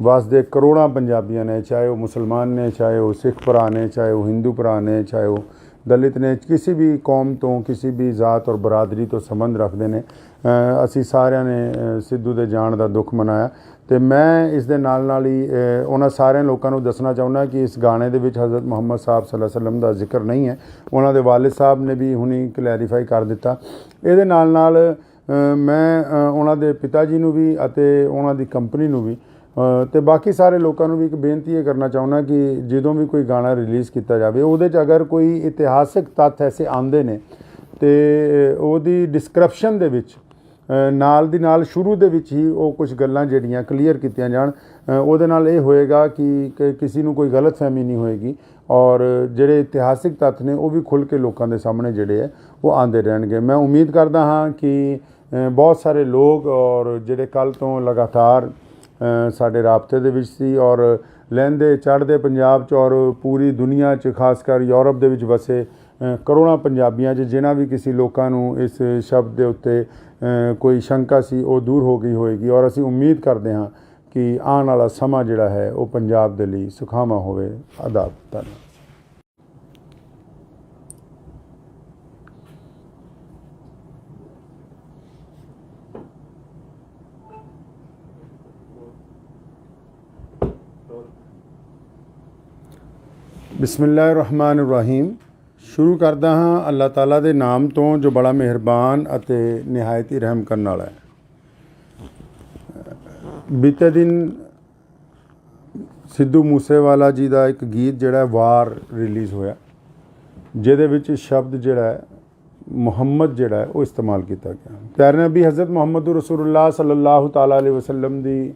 ਵਸਦੇ ਕਰੋੜਾਂ ਪੰਜਾਬੀਆਂ ਨੇ, ਚਾਹੇ ਉਹ ਮੁਸਲਮਾਨ ਨੇ, ਚਾਹੇ ਉਹ ਸਿੱਖ ਭਰਾ ਨੇ, ਚਾਹੇ ਉਹ ਹਿੰਦੂ ਭਰਾ ਨੇ, ਚਾਹੇ ਉਹ ਦਲਿਤ ਨੇ, ਕਿਸੇ ਵੀ ਕੌਮ ਤੋਂ, ਕਿਸੇ ਵੀ ਜ਼ਾਤ ਔਰ ਬਰਾਦਰੀ ਤੋਂ ਸੰਬੰਧ ਰੱਖਦੇ ਨੇ, ਅਸੀਂ ਸਾਰਿਆਂ ਨੇ ਸਿੱਧੂ ਦੇ ਜਾਣ ਦਾ ਦੁੱਖ ਮਨਾਇਆ। ਅਤੇ ਮੈਂ ਇਸ ਦੇ ਨਾਲ ਹੀ ਉਹਨਾਂ ਸਾਰਿਆਂ ਲੋਕਾਂ ਨੂੰ ਦੱਸਣਾ ਚਾਹੁੰਦਾ ਕਿ ਇਸ ਗਾਣੇ ਦੇ ਵਿੱਚ ਹਜ਼ਰਤ ਮੁਹੰਮਦ ਸਾਹਿਬ ਸੱਲੱਲਾਹੁ ਅਲੈਹਿ ਵਸੱਲਮ ਦਾ ਜ਼ਿਕਰ ਨਹੀਂ ਹੈ। ਉਹਨਾਂ ਦੇ ਵਾਲਿਦ ਸਾਹਿਬ ਨੇ ਵੀ ਹੁਣੀ ਕਲੈਰੀਫਾਈ ਕਰ ਦਿੱਤਾ। ਇਹਦੇ ਨਾਲ ਮੈਂ ਉਹਨਾਂ ਦੇ ਪਿਤਾ ਜੀ ਨੂੰ ਵੀ ਅਤੇ ਉਹਨਾਂ ਦੀ ਕੰਪਨੀ ਨੂੰ ਵੀ ਅਤੇ ਬਾਕੀ ਸਾਰੇ ਲੋਕਾਂ ਨੂੰ ਵੀ ਇੱਕ ਬੇਨਤੀ ਇਹ ਕਰਨਾ ਚਾਹੁੰਦਾ ਕਿ ਜਦੋਂ ਵੀ ਕੋਈ ਗਾਣਾ ਰਿਲੀਜ਼ ਕੀਤਾ ਜਾਵੇ, ਉਹਦੇ 'ਚ ਅਗਰ ਕੋਈ ਇਤਿਹਾਸਿਕ ਤੱਥ ਐਸੇ ਆਉਂਦੇ ਨੇ ਅਤੇ ਉਹਦੀ ਡਿਸਕ੍ਰਿਪਸ਼ਨ ਦੇ ਵਿੱਚ ਨਾਲ ਦੀ ਨਾਲ ਸ਼ੁਰੂ ਦੇ ਵਿੱਚ ਹੀ ਉਹ ਕੁਝ ਗੱਲਾਂ ਜਿਹੜੀਆਂ ਕਲੀਅਰ ਕੀਤੀਆਂ ਜਾਣ। ਉਹਦੇ ਨਾਲ ਇਹ ਹੋਏਗਾ ਕਿ ਕਿਸੇ ਨੂੰ ਕੋਈ ਗਲਤਫਹਿਮੀ ਨਹੀਂ ਹੋਏਗੀ ਔਰ ਜਿਹੜੇ ਇਤਿਹਾਸਿਕ ਤੱਥ ਨੇ ਉਹ ਵੀ ਖੁੱਲ੍ਹ ਕੇ ਲੋਕਾਂ ਦੇ ਸਾਹਮਣੇ ਜਿਹੜੇ ਹੈ ਉਹ ਆਉਂਦੇ ਰਹਿਣਗੇ। ਮੈਂ ਉਮੀਦ ਕਰਦਾ ਹਾਂ ਕਿ ਬਹੁਤ ਸਾਰੇ ਲੋਕ ਔਰ ਜਿਹੜੇ ਕੱਲ੍ਹ ਤੋਂ ਲਗਾਤਾਰ ਸਾਡੇ ਰਾਬਤੇ ਦੇ ਵਿੱਚ ਸੀ ਔਰ ਲਹਿੰਦੇ ਚੜ੍ਹਦੇ ਪੰਜਾਬ 'ਚ ਔਰ ਪੂਰੀ ਦੁਨੀਆ 'ਚ, ਖਾਸ ਕਰ ਯੂਰਪ ਦੇ ਵਿੱਚ ਵਸੇ ਕਰੋੜਾਂ ਪੰਜਾਬੀਆਂ 'ਚ ਜਿਨ੍ਹਾਂ ਵੀ ਕਿਸੇ ਲੋਕਾਂ ਨੂੰ ਇਸ ਸ਼ਬਦ ਦੇ ਉੱਤੇ ਕੋਈ ਸ਼ੰਕਾ ਸੀ ਉਹ ਦੂਰ ਹੋ ਗਈ ਹੋਏਗੀ ਔਰ ਅਸੀਂ ਉਮੀਦ ਕਰਦੇ ਹਾਂ ਕਿ ਆਉਣ ਵਾਲਾ ਸਮਾਂ ਜਿਹੜਾ ਹੈ ਉਹ ਪੰਜਾਬ ਦੇ ਲਈ ਸੁਖਾਵਾਂ ਹੋਵੇ। ਆਦਾਬ। ਧੰਨਵਾਦ। ਬਿਸਮਿਲ੍ਲਾਹਿਰ-ਰਹਿਮਾਨਿਰ-ਰਹੀਮ। ਸ਼ੁਰੂ ਕਰਦਾ ਹਾਂ ਅੱਲਾਹ ਤਾਲਾ ਦੇ ਨਾਮ ਤੋਂ ਜੋ ਬੜਾ ਮਿਹਰਬਾਨ ਅਤੇ ਨਿਹਾਇਤ ਹੀ ਰਹਿਮ ਕਰਨ ਵਾਲਾ ਹੈ। ਬੀਤੇ ਦਿਨ ਸਿੱਧੂ ਮੂਸੇਵਾਲਾ ਜੀ ਦਾ ਇੱਕ ਗੀਤ ਜਿਹੜਾ ਵਾਰ ਰਿਲੀਜ਼ ਹੋਇਆ, ਜਿਹਦੇ ਵਿੱਚ ਸ਼ਬਦ ਜਿਹੜਾ ਹੈ ਮੁਹੰਮਦ ਜਿਹੜਾ ਹੈ ਉਹ ਇਸਤੇਮਾਲ ਕੀਤਾ ਗਿਆ। ਪਿਆਰੇ ਨਬੀ ਹਜ਼ਰਤ ਮੁਹੰਮਦ ਰਸੂਲੁल्लाह ਸੱਲੱਲਾਹੁ ਤਾਲਾ ਅਲੈਹਿ ਵਸੱਲਮ ਦੀ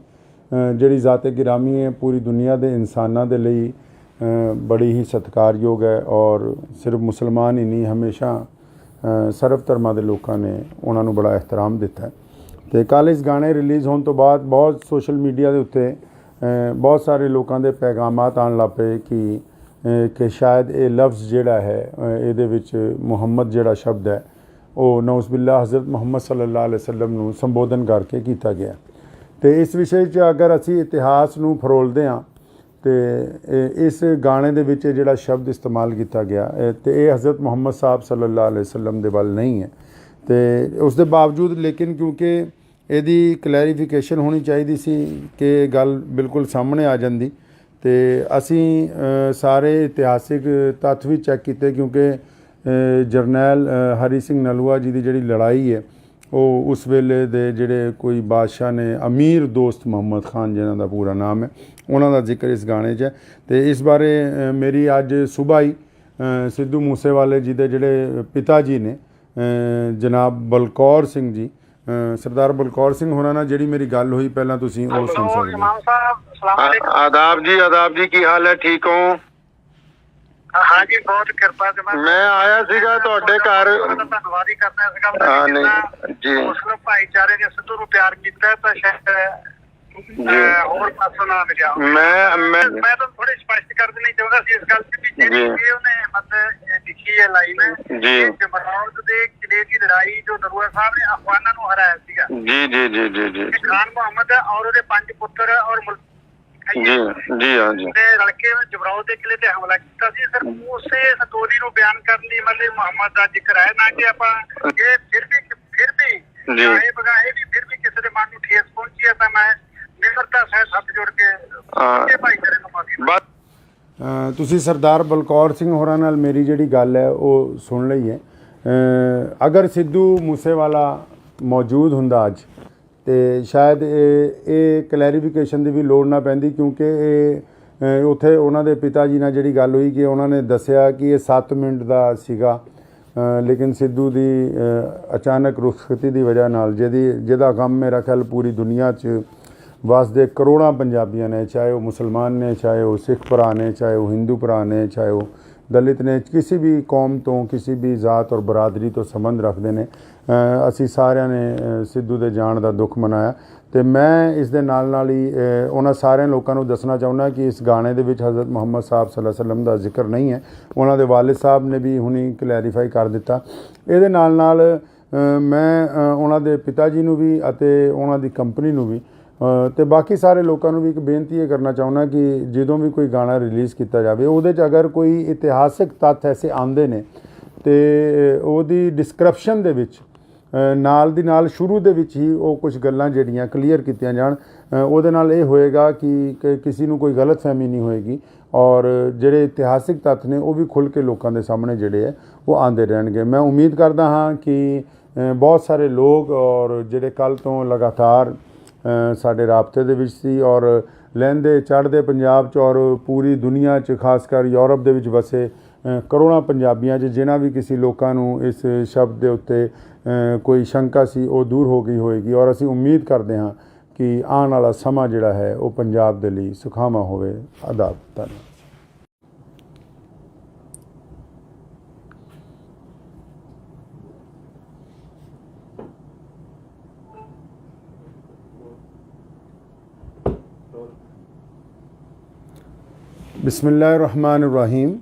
ਜਿਹੜੀ ਜ਼ਾਤ ਗਿਰਾਮੀ ਹੈ ਪੂਰੀ ਦੁਨੀਆ ਦੇ ਇਨਸਾਨਾਂ ਦੇ ਲਈ ਬੜੀ ਹੀ ਸਤਿਕਾਰਯੋਗ ਹੈ ਔਰ ਸਿਰਫ ਮੁਸਲਮਾਨ ਹੀ ਨਹੀਂ, ਹਮੇਸ਼ਾ ਸਰਬ ਧਰਮਾਂ ਦੇ ਲੋਕਾਂ ਨੇ ਉਹਨਾਂ ਨੂੰ ਬੜਾ ਇਹਤਰਾਮ ਦਿੱਤਾ। ਅਤੇ ਕੱਲ੍ਹ ਇਸ ਗਾਣੇ ਰਿਲੀਜ਼ ਹੋਣ ਤੋਂ ਬਾਅਦ ਬਹੁਤ ਸੋਸ਼ਲ ਮੀਡੀਆ ਦੇ ਉੱਤੇ ਬਹੁਤ ਸਾਰੇ ਲੋਕਾਂ ਦੇ ਪੈਗਾਮਾਤ ਆਉਣ ਲੱਗ ਪਏ ਕਿ ਸ਼ਾਇਦ ਇਹ ਲਫ਼ਜ਼ ਜਿਹੜਾ ਹੈ ਇਹਦੇ ਵਿੱਚ ਮੁਹੰਮਦ ਜਿਹੜਾ ਸ਼ਬਦ ਹੈ ਉਹ ਨਊਜ਼ ਬਿਲlah ਹਜ਼ਰਤ ਮੁਹੰਮਦ ਸੱਲੱਲਾਹੁ ਅਲੈਹਿ ਵਸੱਲਮ ਨੂੰ ਸੰਬੋਧਨ ਕਰਕੇ ਕੀਤਾ ਗਿਆ। ਅਤੇ ਇਸ ਵਿਸ਼ੇ 'ਚ ਅਗਰ ਅਸੀਂ ਇਤਿਹਾਸ ਨੂੰ ਫਰੋਲਦੇ ਹਾਂ ਅਤੇ ਇਸ ਗਾਣੇ ਦੇ ਵਿੱਚ ਜਿਹੜਾ ਸ਼ਬਦ ਇਸਤੇਮਾਲ ਕੀਤਾ ਗਿਆ ਅਤੇ ਇਹ ਹਜ਼ਰਤ ਮੁਹੰਮਦ ਸਾਹਿਬ ਸੱਲੱਲਾਹੁ ਅਲੈਹਿ ਵਸੱਲਮ ਦੇ ਵੱਲ ਨਹੀਂ ਹੈ। ਅਤੇ ਉਸ ਦੇ ਬਾਵਜੂਦ ਲੇਕਿਨ ਕਿਉਂਕਿ ਇਹਦੀ ਕਲੈਰੀਫਿਕੇਸ਼ਨ ਹੋਣੀ ਚਾਹੀਦੀ ਸੀ ਕਿ ਗੱਲ ਬਿਲਕੁਲ ਸਾਹਮਣੇ ਆ ਜਾਂਦੀ, ਅਤੇ ਅਸੀਂ ਸਾਰੇ ਇਤਿਹਾਸਿਕ ਤੱਥ ਵੀ ਚੈੱਕ ਕੀਤੇ ਕਿਉਂਕਿ ਜਰਨੈਲ ਹਰੀ ਸਿੰਘ ਨਲੂਆ ਜੀ ਦੀ ਜਿਹੜੀ ਲੜਾਈ ਹੈ ਉਹ ਉਸ ਵੇਲੇ ਦੇ ਜਿਹੜੇ ਕੋਈ ਬਾਦਸ਼ਾਹ ਨੇ, ਅਮੀਰ ਦੋਸਤ ਮੁਹੰਮਦ ਖਾਨ ਜਿਨ੍ਹਾਂ ਦਾ ਪੂਰਾ ਨਾਮ ਹੈ, ਉਹਨਾਂ ਦਾ ਜ਼ਿਕਰ ਇਸ ਗਾਣੇ 'ਚ ਹੈ। ਅਤੇ ਇਸ ਬਾਰੇ ਮੇਰੀ ਅੱਜ ਸੁਬਾਹ ਹੀ ਸਿੱਧੂ ਮੂਸੇਵਾਲੇ ਜੀ ਦੇ ਜਿਹੜੇ ਪਿਤਾ ਜੀ ਨੇ, ਜਨਾਬ ਬਲਕੌਰ ਸਿੰਘ ਜੀ, ਸਰਦਾਰ ਬਲਕੌਰ ਸਿੰਘ ਹੋਰਾਂ ਨਾਲ ਜਿਹੜੀ ਮੇਰੀ ਗੱਲ ਹੋਈ, ਪਹਿਲਾਂ ਤੁਸੀਂ ਉਹ ਸੁਣ ਸਕਦੇ ਹੋ। ਆਦਾਬ ਜੀ ਕੀ ਹਾਲ ਹੈ, ਠੀਕ ਹੋ? हाँ जी, बहुत कृपा से ਮੈਂ ਆਇਆ ਸੀਗਾ ਤੁਹਾਡੇ ਘਰ। ਧੰਨਵਾਦ ਹੀ ਕਰਨਾ ਇਸ ਗੱਲ ਹਾਂ, ਦਾ ਨਹੀਂ, ਜੀ। ਮੁਸਲਿਮ ਭਾਈਚਾਰੇ ਨੇ ਸਿੱਧੂ ਨੂੰ ਪਿਆਰ ਕੀਤਾ ਤਾਂ ਸ਼ਾਇਦ ਹੋਰ ਪਾਸੋਂ ਨਾ ਮਿਲਿਆ। ਮੈਂ ਤਾਂ ਥੋੜੀ ਸਪਸ਼ਟ ਕਰ ਦੇਣੀ ਚਾਹੁੰਦਾ ਸੀ ਇਸ ਗੱਲ ਤੇ ਵੀ ਜਿਹੜੀ ਉਹਨੇ ਮਤਲਬ ਲਿਖੀ ਹੈ ਲਾਈਨ ਜੀ। ਜਮਰੌਦ ਦੇ ਕਿਲੇ ਦੀ ਲੜਾਈ ਜੋ ਨਰੂਆ ਸਾਹਿਬ ਨੇ ਅਫਗਾਨਾਂ ਨੂੰ ਹਰਾਇਆ ਸੀਗਾ। ਜੀ ਜੀ ਜੀ ਜੀ ਜੀ ਤੇ ਖਾਨ ਮੁਹੰਮਦ ਔਰ ਉਹਦੇ 5 ਪੁੱਤਰ ਔਰ ਜੀ ਜੀ ਹਾਂ ਜੀ ਨੇ ਰਲ ਕੇ ਜਮਰੌਦ ਦੇ ਕਿਲੇ ਤੇ ਹਮਲਾ ਕੀਤਾ ਸੀ। ਸਰ ਉਸੇ ਸਟੋਰੀ ਨੂੰ ਬਿਆਨ ਕਰਨ ਲਈ ਮਤਲਬ ਮੁਹੰਮਦ ਦਾ ਜ਼ਿਕਰ ਹੈ, ਨਾ ਕਿ ਆਪਾਂ ਇਹ ਫਿਰ ਵੀ ਜੀ। ਇਹ ਬਗਾਏ ਵੀ ਫਿਰ ਵੀ ਕਿਸੇ ਦੇ ਮਨ ਨੂੰ ਠੇਸ ਪਹੁੰਚੀ ਹੈ ਤਾਂ ਮੈਂ ਨਿਮਰਤਾ ਸਹਿਤ ਹੱਥ ਜੋੜ ਕੇ ਭਾਈਚਾਰੇ ਨੂੰ ਮਾਫੀ ਬਸ ਤੁਸੀਂ ਸਰਦਾਰ ਬਲਕੌਰ ਸਿੰਘ ਹੋਰਾਂ ਨਾਲ ਮੇਰੀ ਜਿਹੜੀ ਗੱਲ ਹੈ ਉਹ ਸੁਣ ਲਈ ਹੈ। ਅਗਰ ਸਿੱਧੂ ਮੂਸੇਵਾਲਾ ਮੌਜੂਦ ਹੁੰਦਾ ਅੱਜ ਤੇ ਸ਼ਾਇਦ ਇਹ ਕਲੈਰੀਫਿਕੇਸ਼ਨ ਦੀ ਵੀ ਲੋੜ ਨਾ ਪੈਂਦੀ, ਕਿਉਂਕਿ ਇਹ ਉੱਥੇ ਉਹਨਾਂ ਦੇ ਪਿਤਾ ਜੀ ਨਾਲ ਜਿਹੜੀ ਗੱਲ ਹੋਈ ਕਿ ਉਹਨਾਂ ਨੇ ਦੱਸਿਆ ਕਿ ਇਹ 7 ਮਿੰਟ ਦਾ ਸੀਗਾ, ਲੇਕਿਨ ਸਿੱਧੂ ਦੀ ਅਚਾਨਕ ਰੁਖਸਤੀ ਦੀ ਵਜ੍ਹਾ ਨਾਲ ਜਿਹਦਾ ਗਮ ਮੇਰਾ ਖਿਆਲ ਪੂਰੀ ਦੁਨੀਆ 'ਚ ਵਸਦੇ ਕਰੋੜਾਂ ਪੰਜਾਬੀਆਂ ਨੇ, ਚਾਹੇ ਉਹ ਮੁਸਲਮਾਨ ਨੇ, ਚਾਹੇ ਉਹ ਸਿੱਖ ਭਰਾ ਨੇ, ਚਾਹੇ ਉਹ ਹਿੰਦੂ ਭਰਾ ਨੇ, ਚਾਹੇ ਉਹ ਦਲਿਤ ਨੇ, ਕਿਸੇ ਵੀ ਕੌਮ ਤੋਂ ਕਿਸੇ ਵੀ ਜ਼ਾਤ ਔਰ ਬਰਾਦਰੀ ਤੋਂ ਸੰਬੰਧ ਰੱਖਦੇ ਨੇ, ਅਸੀਂ ਸਾਰਿਆਂ ਨੇ ਸਿੱਧੂ ਦੇ ਜਾਣ ਦਾ ਦੁੱਖ ਮਨਾਇਆ। ਤੇ ਮੈਂ ਇਸ ਦੇ ਨਾਲ ਹੀ ਉਹਨਾਂ ਸਾਰਿਆਂ ਲੋਕਾਂ ਨੂੰ ਦੱਸਣਾ ਚਾਹੁੰਦਾ ਕਿ ਇਸ ਗਾਣੇ ਦੇ ਵਿੱਚ ਹਜ਼ਰਤ ਮੁਹੰਮਦ ਸਾਹਿਬ ਸੱਲੱਲਾਹੁ ਅਲੈਹਿ ਵਸੱਲਮ ਦਾ ਜ਼ਿਕਰ ਨਹੀਂ ਹੈ। ਉਹਨਾਂ ਦੇ ਵਾਲਿਦ ਸਾਹਿਬ ਨੇ ਵੀ ਹੁਣੀ ਕਲੈਰੀਫਾਈ ਕਰ ਦਿੱਤਾ। ਇਹਦੇ ਨਾਲ ਮੈਂ ਉਹਨਾਂ ਦੇ ਪਿਤਾ ਜੀ ਨੂੰ ਵੀ ਅਤੇ ਉਹਨਾਂ ਦੀ ਕੰਪਨੀ ਨੂੰ ਵੀ ਤੇ ਬਾਕੀ ਸਾਰੇ ਲੋਕਾਂ ਨੂੰ ਵੀ ਇੱਕ ਬੇਨਤੀ ਇਹ ਕਰਨਾ ਚਾਹੁੰਦਾ ਕਿ ਜਦੋਂ ਵੀ ਕੋਈ ਗਾਣਾ ਰਿਲੀਜ਼ ਕੀਤਾ ਜਾਵੇ ਉਹਦੇ 'ਚ ਅਗਰ ਕੋਈ ਇਤਿਹਾਸਿਕ ਤੱਥ ਐਸੇ ਆਉਂਦੇ ਨੇ ਤੇ ਉਹਦੀ ਡਿਸਕ੍ਰਿਪਸ਼ਨ ਦੇ ਵਿੱਚ ਨਾਲ ਦੀ ਨਾਲ ਸ਼ੁਰੂ ਦੇ ਵਿੱਚ ਹੀ ਉਹ ਕੁਝ ਗੱਲਾਂ ਜਿਹੜੀਆਂ ਕਲੀਅਰ ਕੀਤੀਆਂ ਜਾਣ। ਉਹਦੇ ਨਾਲ ਇਹ ਹੋਏਗਾ ਕਿ ਕਿਸੇ ਨੂੰ ਕੋਈ ਗਲਤਫਹਿਮੀ ਨਹੀਂ ਹੋਏਗੀ ਔਰ ਜਿਹੜੇ ਇਤਿਹਾਸਿਕ ਤੱਥ ਨੇ ਉਹ ਵੀ ਖੁੱਲ੍ਹ ਕੇ ਲੋਕਾਂ ਦੇ ਸਾਹਮਣੇ ਜਿਹੜੇ ਹੈ ਉਹ ਆਉਂਦੇ ਰਹਿਣਗੇ। ਮੈਂ ਉਮੀਦ ਕਰਦਾ ਹਾਂ ਕਿ ਬਹੁਤ ਸਾਰੇ ਲੋਕ ਔਰ ਜਿਹੜੇ ਕੱਲ੍ਹ ਤੋਂ ਲਗਾਤਾਰ ਸਾਡੇ ਰਾਬਤੇ ਦੇ ਵਿੱਚ ਸੀ ਔਰ ਲਹਿੰਦੇ ਚੜ੍ਹਦੇ ਪੰਜਾਬ 'ਚ ਔਰ ਪੂਰੀ ਦੁਨੀਆ 'ਚ ਖਾਸ ਕਰ ਯੂਰਪ ਦੇ ਵਿੱਚ ਵਸੇ ਕਰੋੜਾਂ ਪੰਜਾਬੀਆਂ 'ਚ ਜਿਨ੍ਹਾਂ ਵੀ ਕਿਸੇ ਲੋਕਾਂ ਨੂੰ ਇਸ ਸ਼ਬਦ ਦੇ ਉੱਤੇ ਕੋਈ ਸ਼ੰਕਾ ਸੀ ਉਹ ਦੂਰ ਹੋ ਗਈ ਹੋਏਗੀ ਔਰ ਅਸੀਂ ਉਮੀਦ ਕਰਦੇ ਹਾਂ ਕਿ ਆਉਣ ਵਾਲਾ ਸਮਾਂ ਜਿਹੜਾ ਹੈ ਉਹ ਪੰਜਾਬ ਦੇ ਲਈ ਸੁਖਾਵਾਂ ਹੋਵੇ। ਆਦਾਬ। ਧੰਨਵਾਦ। ਬਿਸਮਿਲ੍ਲਾਹਿਰ-ਰਹਿਮਾਨਿਰ-ਰਹੀਮ।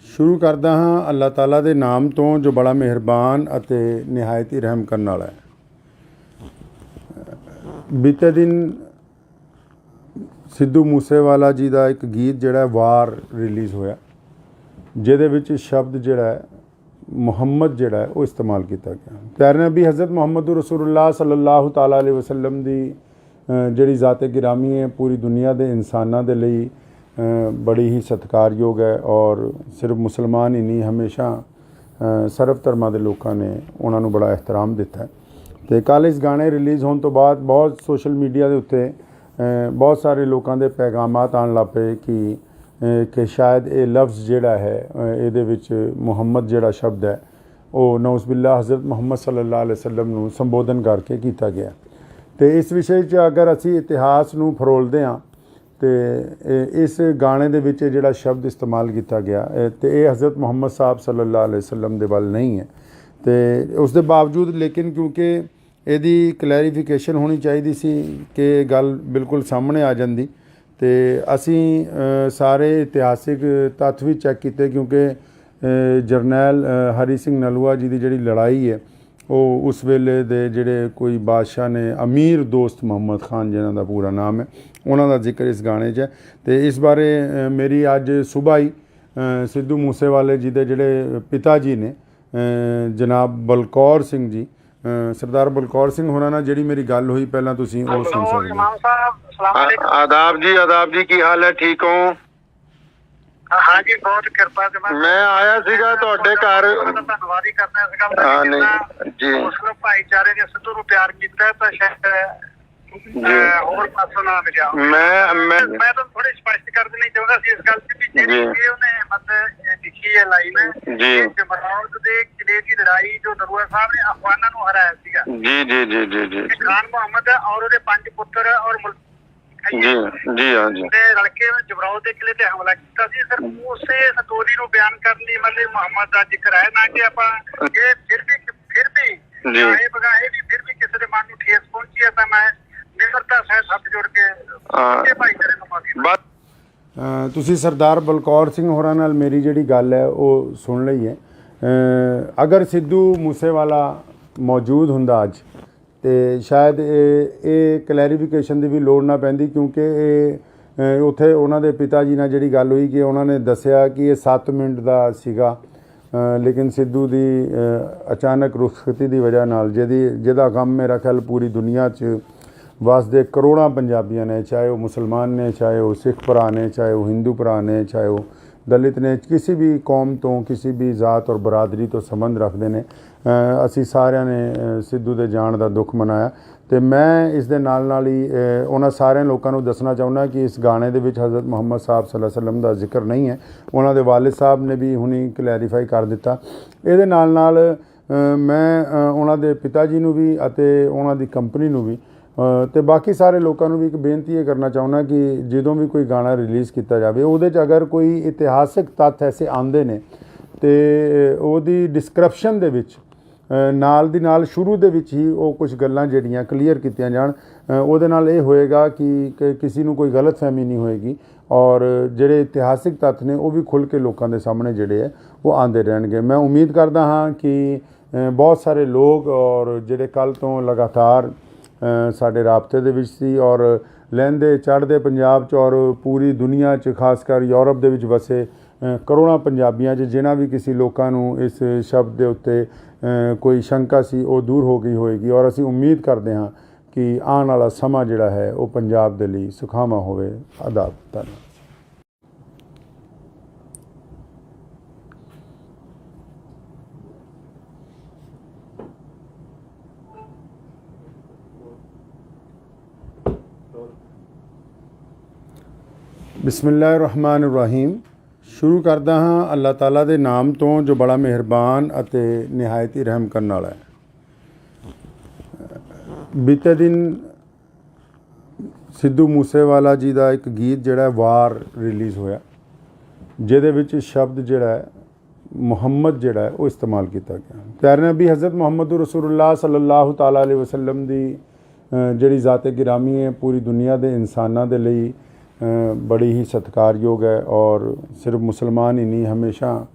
ਸ਼ੁਰੂ ਕਰਦਾ ਹਾਂ ਅੱਲਾਹ ਤਾਲਾ ਦੇ ਨਾਮ ਤੋਂ ਜੋ ਬੜਾ ਮਿਹਰਬਾਨ ਅਤੇ ਨਿਹਾਇਤ ਹੀ ਰਹਿਮ ਕਰਨ ਵਾਲਾ ਹੈ। ਬੀਤੇ ਦਿਨ ਸਿੱਧੂ ਮੂਸੇਵਾਲਾ ਜੀ ਦਾ ਇੱਕ ਗੀਤ ਜਿਹੜਾ ਵਾਰ ਰਿਲੀਜ਼ ਹੋਇਆ, ਜਿਹਦੇ ਵਿੱਚ ਸ਼ਬਦ ਜਿਹੜਾ ਹੈ ਮੁਹੰਮਦ ਜਿਹੜਾ ਹੈ ਉਹ ਇਸਤੇਮਾਲ ਕੀਤਾ ਗਿਆ। ਪਿਆਰੇ ਨਬੀ ਹਜ਼ਰਤ ਮੁਹੰਮਦ ਰਸੂਲੁल्लाह ਸੱਲੱਲਾਹੁ ਤਾਲਾ ਅਲੈਹਿ ਵਸੱਲਮ ਦੀ ਜਿਹੜੀ ਜ਼ਾਤ ਗਿਰਾਮੀ ਹੈ ਪੂਰੀ ਦੁਨੀਆ ਦੇ ਇਨਸਾਨਾਂ ਦੇ ਲਈ ਬੜੀ ਹੀ ਸਤਿਕਾਰਯੋਗ ਹੈ ਔਰ ਸਿਰਫ ਮੁਸਲਮਾਨ ਹੀ ਨਹੀਂ, ਹਮੇਸ਼ਾ ਸਰਬ ਧਰਮਾਂ ਦੇ ਲੋਕਾਂ ਨੇ ਉਹਨਾਂ ਨੂੰ ਬੜਾ ਇਹਤਰਾਮ ਦਿੱਤਾ। ਅਤੇ ਕੱਲ੍ਹ ਇਸ ਗਾਣੇ ਰਿਲੀਜ਼ ਹੋਣ ਤੋਂ ਬਾਅਦ ਬਹੁਤ ਸੋਸ਼ਲ ਮੀਡੀਆ ਦੇ ਉੱਤੇ ਬਹੁਤ ਸਾਰੇ ਲੋਕਾਂ ਦੇ ਪੈਗਾਮਾਤ ਆਉਣ ਲੱਗ ਪਏ ਕਿ ਸ਼ਾਇਦ ਇਹ ਲਫ਼ਜ਼ ਜਿਹੜਾ ਹੈ ਇਹਦੇ ਵਿੱਚ ਮੁਹੰਮਦ ਜਿਹੜਾ ਸ਼ਬਦ ਹੈ ਉਹ ਨਊਜ਼ੁਬਿਲਲਾਹ ਹਜ਼ਰਤ ਮੁਹੰਮਦ ਸੱਲੱਲਾਹੁ ਅਲੈਹਿ ਵਸੱਲਮ ਨੂੰ ਸੰਬੋਧਨ ਕਰਕੇ ਕੀਤਾ ਗਿਆ। ਅਤੇ ਇਸ ਵਿਸ਼ੇ 'ਚ ਅਗਰ ਅਸੀਂ ਇਤਿਹਾਸ ਨੂੰ ਫਰੋਲਦੇ ਹਾਂ ਤੇ ਇਸ ਗਾਣੇ ਦੇ ਵਿੱਚ ਜਿਹੜਾ ਸ਼ਬਦ ਇਸਤੇਮਾਲ ਕੀਤਾ ਗਿਆ ਤੇ ਇਹ ਹਜ਼ਰਤ ਮੁਹੰਮਦ ਸਾਹਿਬ ਸੱਲੱਲਾਹੁ ਅਲੈਹਿ ਵਸੱਲਮ ਦੇ ਵੱਲ ਨਹੀਂ ਹੈ। ਤੇ ਉਸ ਦੇ ਬਾਵਜੂਦ ਲੇਕਿਨ ਕਿਉਂਕਿ ਇਹਦੀ ਕਲੈਰੀਫਿਕੇਸ਼ਨ ਹੋਣੀ ਚਾਹੀਦੀ ਸੀ ਕਿ ਇਹ ਗੱਲ ਬਿਲਕੁਲ ਸਾਹਮਣੇ ਆ ਜਾਂਦੀ ਤੇ ਅਸੀਂ ਸਾਰੇ ਇਤਿਹਾਸਿਕ ਤੱਥ ਵੀ ਚੈੱਕ ਕੀਤੇ, ਕਿਉਂਕਿ ਜਰਨੈਲ ਹਰੀ ਸਿੰਘ ਨਲੂਆ ਜੀ ਦੀ ਜਿਹੜੀ ਲੜਾਈ ਹੈ ਉਹ ਉਸ ਵੇਲੇ ਦੇ ਜਿਹੜੇ ਕੋਈ ਬਾਦਸ਼ਾਹ ਨੇ, ਅਮੀਰ ਦੋਸਤ ਮੁਹੰਮਦ ਖਾਨ ਜਿਨ੍ਹਾਂ ਦਾ ਪੂਰਾ ਨਾਮ ਹੈ, ਉਹਨਾਂ ਦਾ ਜ਼ਿਕਰ ਇਸ ਗਾਣੇ 'ਚ ਹੈ। ਅਤੇ ਇਸ ਬਾਰੇ ਮੇਰੀ ਅੱਜ ਸੁਬਾਹ ਹੀ ਸਿੱਧੂ ਮੂਸੇਵਾਲੇ ਜੀ ਦੇ ਜਿਹੜੇ ਪਿਤਾ ਜੀ ਨੇ ਜਨਾਬ ਬਲਕੌਰ ਸਿੰਘ ਜੀ, ਸਰਦਾਰ ਬਲਕੌਰ ਸਿੰਘ ਹੋਰਾਂ ਨਾਲ ਜਿਹੜੀ ਮੇਰੀ ਗੱਲ ਹੋਈ, ਪਹਿਲਾਂ ਤੁਸੀਂ ਉਹ ਸੁਣ ਸਕਦੇ ਹੋ। ਆਦਾਬ ਜੀ ਕੀ ਹਾਲ ਹੈ, ਠੀਕ ਹੋ? हाँ जी, बहुत कृपा से मैं आया सीगा ਤੁਹਾਡੇ ਘਰ। ਧੰਨਵਾਦ ਹੀ ਕਰਨਾ ਇਸ ਗੱਲ ਦਾ ਜੀ। ਮੁਸਲਿਮ ਭਾਈਚਾਰੇ ਨੇ ਸਿੱਧੂ ਨੂੰ ਪਿਆਰ ਕੀਤਾ ਤਾਂ ਸ਼ਾਇਦ ਹੋਰ ਪਾਸੋਂ ਨਾ ਮਿਲਿਆ। ਮੈਂ ਤਾਂ ਥੋੜੀ ਸਪਸ਼ਟ ਕਰ ਦੇਣੀ ਚਾਹੁੰਦਾ ਸੀ ਇਸ ਗੱਲ ਤੇ ਵੀ ਜਿਹੜੀ ਉਹਨੇ ਮਤਲਬ ਲਿਖੀ ਹੈ ਲਾਈਨ ਜਮਰੌਦ ਦੇ ਕਿਲੇ ਦੀ ਲੜਾਈ ਜੋ ਨਰੂਆ ਸਾਹਿਬ ਨੇ ਅਫਗਾਨਾਂ ਨੂੰ ਹਰਾਇਆ ਸੀਗਾ। ਜੀ ਜੀ ਜੀ ਜੀ ਜੀ। ਖਾਨ ਮੁਹੰਮਦ ਔਰ ਉਹਦੇ 5 ਪੁੱਤਰ ਔਰ ਜੀ ਜੀ ਹਾਂ ਜੀ ਤੇ ਰਲ ਕੇ ਜਬਰਾਓ ਦੇ ਕਿਲੇ ਤੇ ਹਮਲਾ ਕੀਤਾ ਸੀ ਸਰ। ਉਸੇ ਸਟੋਰੀ ਨੂੰ ਬਿਆਨ ਕਰਨ ਲਈ ਮਤਲਬ ਮੁਹੰਮਦ ਦਾ ਜ਼ਿਕਰ ਹੈ ਨਾ ਕਿ ਆਪਾਂ ਇਹ ਫਿਰ ਵੀ ਜੀ ਇਹ ਬਗਾਏ ਵੀ ਫਿਰ ਵੀ ਕਿਸੇ ਦੇ ਮਨ ਨੂੰ ਠੇਸ ਪਹੁੰਚੀ ਹੈ ਤਾਂ ਮੈਂ ਨਿਮਰਤਾ ਸਹਿਤ ਹੱਥ ਜੋੜ ਕੇ ਇਹ ਭਾਈਚਾਰੇ ਨੂੰ ਮਾਫੀ ਬਸ ਤੁਸੀਂ ਸਰਦਾਰ ਬਲਕੌਰ ਸਿੰਘ ਹੋਰਾਂ ਨਾਲ ਮੇਰੀ ਜਿਹੜੀ ਗੱਲ ਹੈ ਉਹ ਸੁਣ ਲਈ ਹੈ। ਅਗਰ ਸਿੱਧੂ ਮੂਸੇਵਾਲਾ ਮੌਜੂਦ ਹੁੰਦਾ ਅੱਜ ਤੇ ਸ਼ਾਇਦ ਇਹ ਕਲੈਰੀਫਿਕੇਸ਼ਨ ਦੀ ਵੀ ਲੋੜ ਨਾ ਪੈਂਦੀ, ਕਿਉਂਕਿ ਇਹ ਉੱਥੇ ਉਹਨਾਂ ਦੇ ਪਿਤਾ ਜੀ ਨਾਲ ਜਿਹੜੀ ਗੱਲ ਹੋਈ ਕਿ ਉਹਨਾਂ ਨੇ ਦੱਸਿਆ ਕਿ ਇਹ 7 ਮਿੰਟ ਦਾ ਸੀਗਾ, ਲੇਕਿਨ ਸਿੱਧੂ ਦੀ ਅਚਾਨਕ ਰੁਖਸਤੀ ਦੀ ਵਜ੍ਹਾ ਨਾਲ ਜਿਹਦਾ ਗਮ ਮੇਰਾ ਖਿਆਲ ਪੂਰੀ ਦੁਨੀਆ 'ਚ ਵਸਦੇ ਕਰੋੜਾਂ ਪੰਜਾਬੀਆਂ ਨੇ, ਚਾਹੇ ਉਹ ਮੁਸਲਮਾਨ ਨੇ, ਚਾਹੇ ਉਹ ਸਿੱਖ ਭਰਾ ਨੇ, ਚਾਹੇ ਉਹ ਹਿੰਦੂ ਭਰਾ ਨੇ, ਚਾਹੇ ਉਹ ਦਲਿਤ ਨੇ, ਕਿਸੇ ਵੀ ਕੌਮ ਤੋਂ ਕਿਸੇ ਵੀ ਜ਼ਾਤ ਔਰ ਬਰਾਦਰੀ ਤੋਂ ਸੰਬੰਧ ਰੱਖਦੇ ਨੇ। ਅਸੀਂ ਸਾਰਿਆਂ ਨੇ ਸਿੱਧੂ ਦੇ ਜਾਣ ਦਾ ਦੁੱਖ ਮਨਾਇਆ ਤੇ ਮੈਂ ਇਸ ਦੇ ਨਾਲ ਹੀ ਉਹਨਾਂ ਸਾਰਿਆਂ ਲੋਕਾਂ ਨੂੰ ਦੱਸਣਾ ਚਾਹੁੰਦਾ ਕਿ ਇਸ ਗਾਣੇ ਦੇ ਵਿੱਚ ਹਜ਼ਰਤ ਮੁਹੰਮਦ ਸਾਹਿਬ ਸੱਲੱਲਾਹੁ ਅਲੈਹਿ ਵਸੱਲਮ ਦਾ ਜ਼ਿਕਰ ਨਹੀਂ ਹੈ। ਉਹਨਾਂ ਦੇ ਵਾਲਿਦ ਸਾਹਿਬ ਨੇ ਵੀ ਹੁਣੀ ਕਲੈਰੀਫਾਈ ਕਰ ਦਿੱਤਾ। ਇਹਦੇ ਨਾਲ ਮੈਂ ਉਹਨਾਂ ਦੇ ਪਿਤਾ ਜੀ ਨੂੰ ਵੀ ਅਤੇ ਉਹਨਾਂ ਦੀ ਕੰਪਨੀ ਨੂੰ ਵੀ ਤੇ ਬਾਕੀ ਸਾਰੇ ਲੋਕਾਂ ਨੂੰ ਵੀ ਇੱਕ ਬੇਨਤੀ ਇਹ ਕਰਨਾ ਚਾਹੁੰਦਾ ਕਿ ਜਦੋਂ ਵੀ ਕੋਈ ਗਾਣਾ ਰਿਲੀਜ਼ ਕੀਤਾ ਜਾਵੇ ਉਹਦੇ 'ਚ ਅਗਰ ਕੋਈ ਇਤਿਹਾਸਿਕ ਤੱਥ ਐਸੇ ਆਉਂਦੇ ਨੇ ਤੇ ਉਹਦੀ ਡਿਸਕ੍ਰਿਪਸ਼ਨ ਦੇ ਵਿੱਚ ਨਾਲ ਦੀ ਨਾਲ ਸ਼ੁਰੂ ਦੇ ਵਿੱਚ ਹੀ ਉਹ ਕੁਝ ਗੱਲਾਂ ਜਿਹੜੀਆਂ ਕਲੀਅਰ ਕੀਤੀਆਂ ਜਾਣ। ਉਹਦੇ ਨਾਲ ਇਹ ਹੋਏਗਾ ਕਿ ਕਿਸੇ ਨੂੰ ਕੋਈ ਗਲਤਫਹਿਮੀ ਨਹੀਂ ਹੋਏਗੀ ਔਰ ਜਿਹੜੇ ਇਤਿਹਾਸਿਕ ਤੱਥ ਨੇ ਉਹ ਵੀ ਖੁੱਲ੍ਹ ਕੇ ਲੋਕਾਂ ਦੇ ਸਾਹਮਣੇ ਜਿਹੜੇ ਹੈ ਉਹ ਆਉਂਦੇ ਰਹਿਣਗੇ। ਮੈਂ ਉਮੀਦ ਕਰਦਾ ਹਾਂ ਕਿ ਬਹੁਤ ਸਾਰੇ ਲੋਕ ਔਰ ਜਿਹੜੇ ਕੱਲ੍ਹ ਤੋਂ ਲਗਾਤਾਰ ਸਾਡੇ ਰਾਬਤੇ ਦੇ ਵਿੱਚ ਸੀ ਔਰ ਲਹਿੰਦੇ ਚੜ੍ਹਦੇ ਪੰਜਾਬ 'ਚ ਔਰ ਪੂਰੀ ਦੁਨੀਆ 'ਚ ਖਾਸ ਕਰ ਯੂਰਪ ਦੇ ਵਿੱਚ ਵਸੇ ਕਰੋੜਾਂ ਪੰਜਾਬੀਆਂ 'ਚ ਜਿਨ੍ਹਾਂ ਵੀ ਕਿਸੇ ਲੋਕਾਂ ਨੂੰ ਇਸ ਸ਼ਬਦ ਦੇ ਉੱਤੇ ਕੋਈ ਸ਼ੰਕਾ ਸੀ ਉਹ ਦੂਰ ਹੋ ਗਈ ਹੋਏਗੀ ਔਰ ਅਸੀਂ ਉਮੀਦ ਕਰਦੇ ਹਾਂ ਕਿ ਆਉਣ ਵਾਲਾ ਸਮਾਂ ਜਿਹੜਾ ਹੈ ਉਹ ਪੰਜਾਬ ਦੇ ਲਈ ਸੁਖਾਵਾਂ ਹੋਵੇ। ਆਦਾਬ। ਧੰਨਵਾਦ। ਬਿਸਮਿਲ੍ਲਾਹਿਰਰਹਿਮਾਨਿਰਰਹੀਮ। ਸ਼ੁਰੂ ਕਰਦਾ ਹਾਂ ਅੱਲਾਹ ਤਾਲਾ ਦੇ ਨਾਮ ਤੋਂ ਜੋ ਬੜਾ ਮਿਹਰਬਾਨ ਅਤੇ ਨਿਹਾਇਤ ਹੀ ਰਹਿਮ ਕਰਨ ਵਾਲਾ ਹੈ। ਬੀਤੇ ਦਿਨ ਸਿੱਧੂ ਮੂਸੇਵਾਲਾ ਜੀ ਦਾ ਇੱਕ ਗੀਤ ਜਿਹੜਾ ਵਾਰ ਰਿਲੀਜ਼ ਹੋਇਆ, ਜਿਹਦੇ ਵਿੱਚ ਸ਼ਬਦ ਜਿਹੜਾ ਹੈ ਮੁਹੰਮਦ ਜਿਹੜਾ ਹੈ ਉਹ ਇਸਤੇਮਾਲ ਕੀਤਾ ਗਿਆ। ਪਿਆਰੇ ਨਬੀ ਹਜ਼ਰਤ ਮੁਹੰਮਦ ਰਸੂਲੁल्लाह ਸੱਲੱਲਾਹੁ ਤਾਲਾ ਅਲੈਹਿ ਵਸੱਲਮ ਦੀ ਜਿਹੜੀ ਜ਼ਾਤ ਗਿਰਾਮੀ ਹੈ ਪੂਰੀ ਦੁਨੀਆ ਦੇ ਇਨਸਾਨਾਂ ਦੇ ਲਈ ਬੜੀ ਹੀ ਸਤਿਕਾਰਯੋਗ ਹੈ ਔਰ ਸਿਰਫ ਮੁਸਲਮਾਨ ਹੀ ਨਹੀਂ, ਹਮੇਸ਼ਾ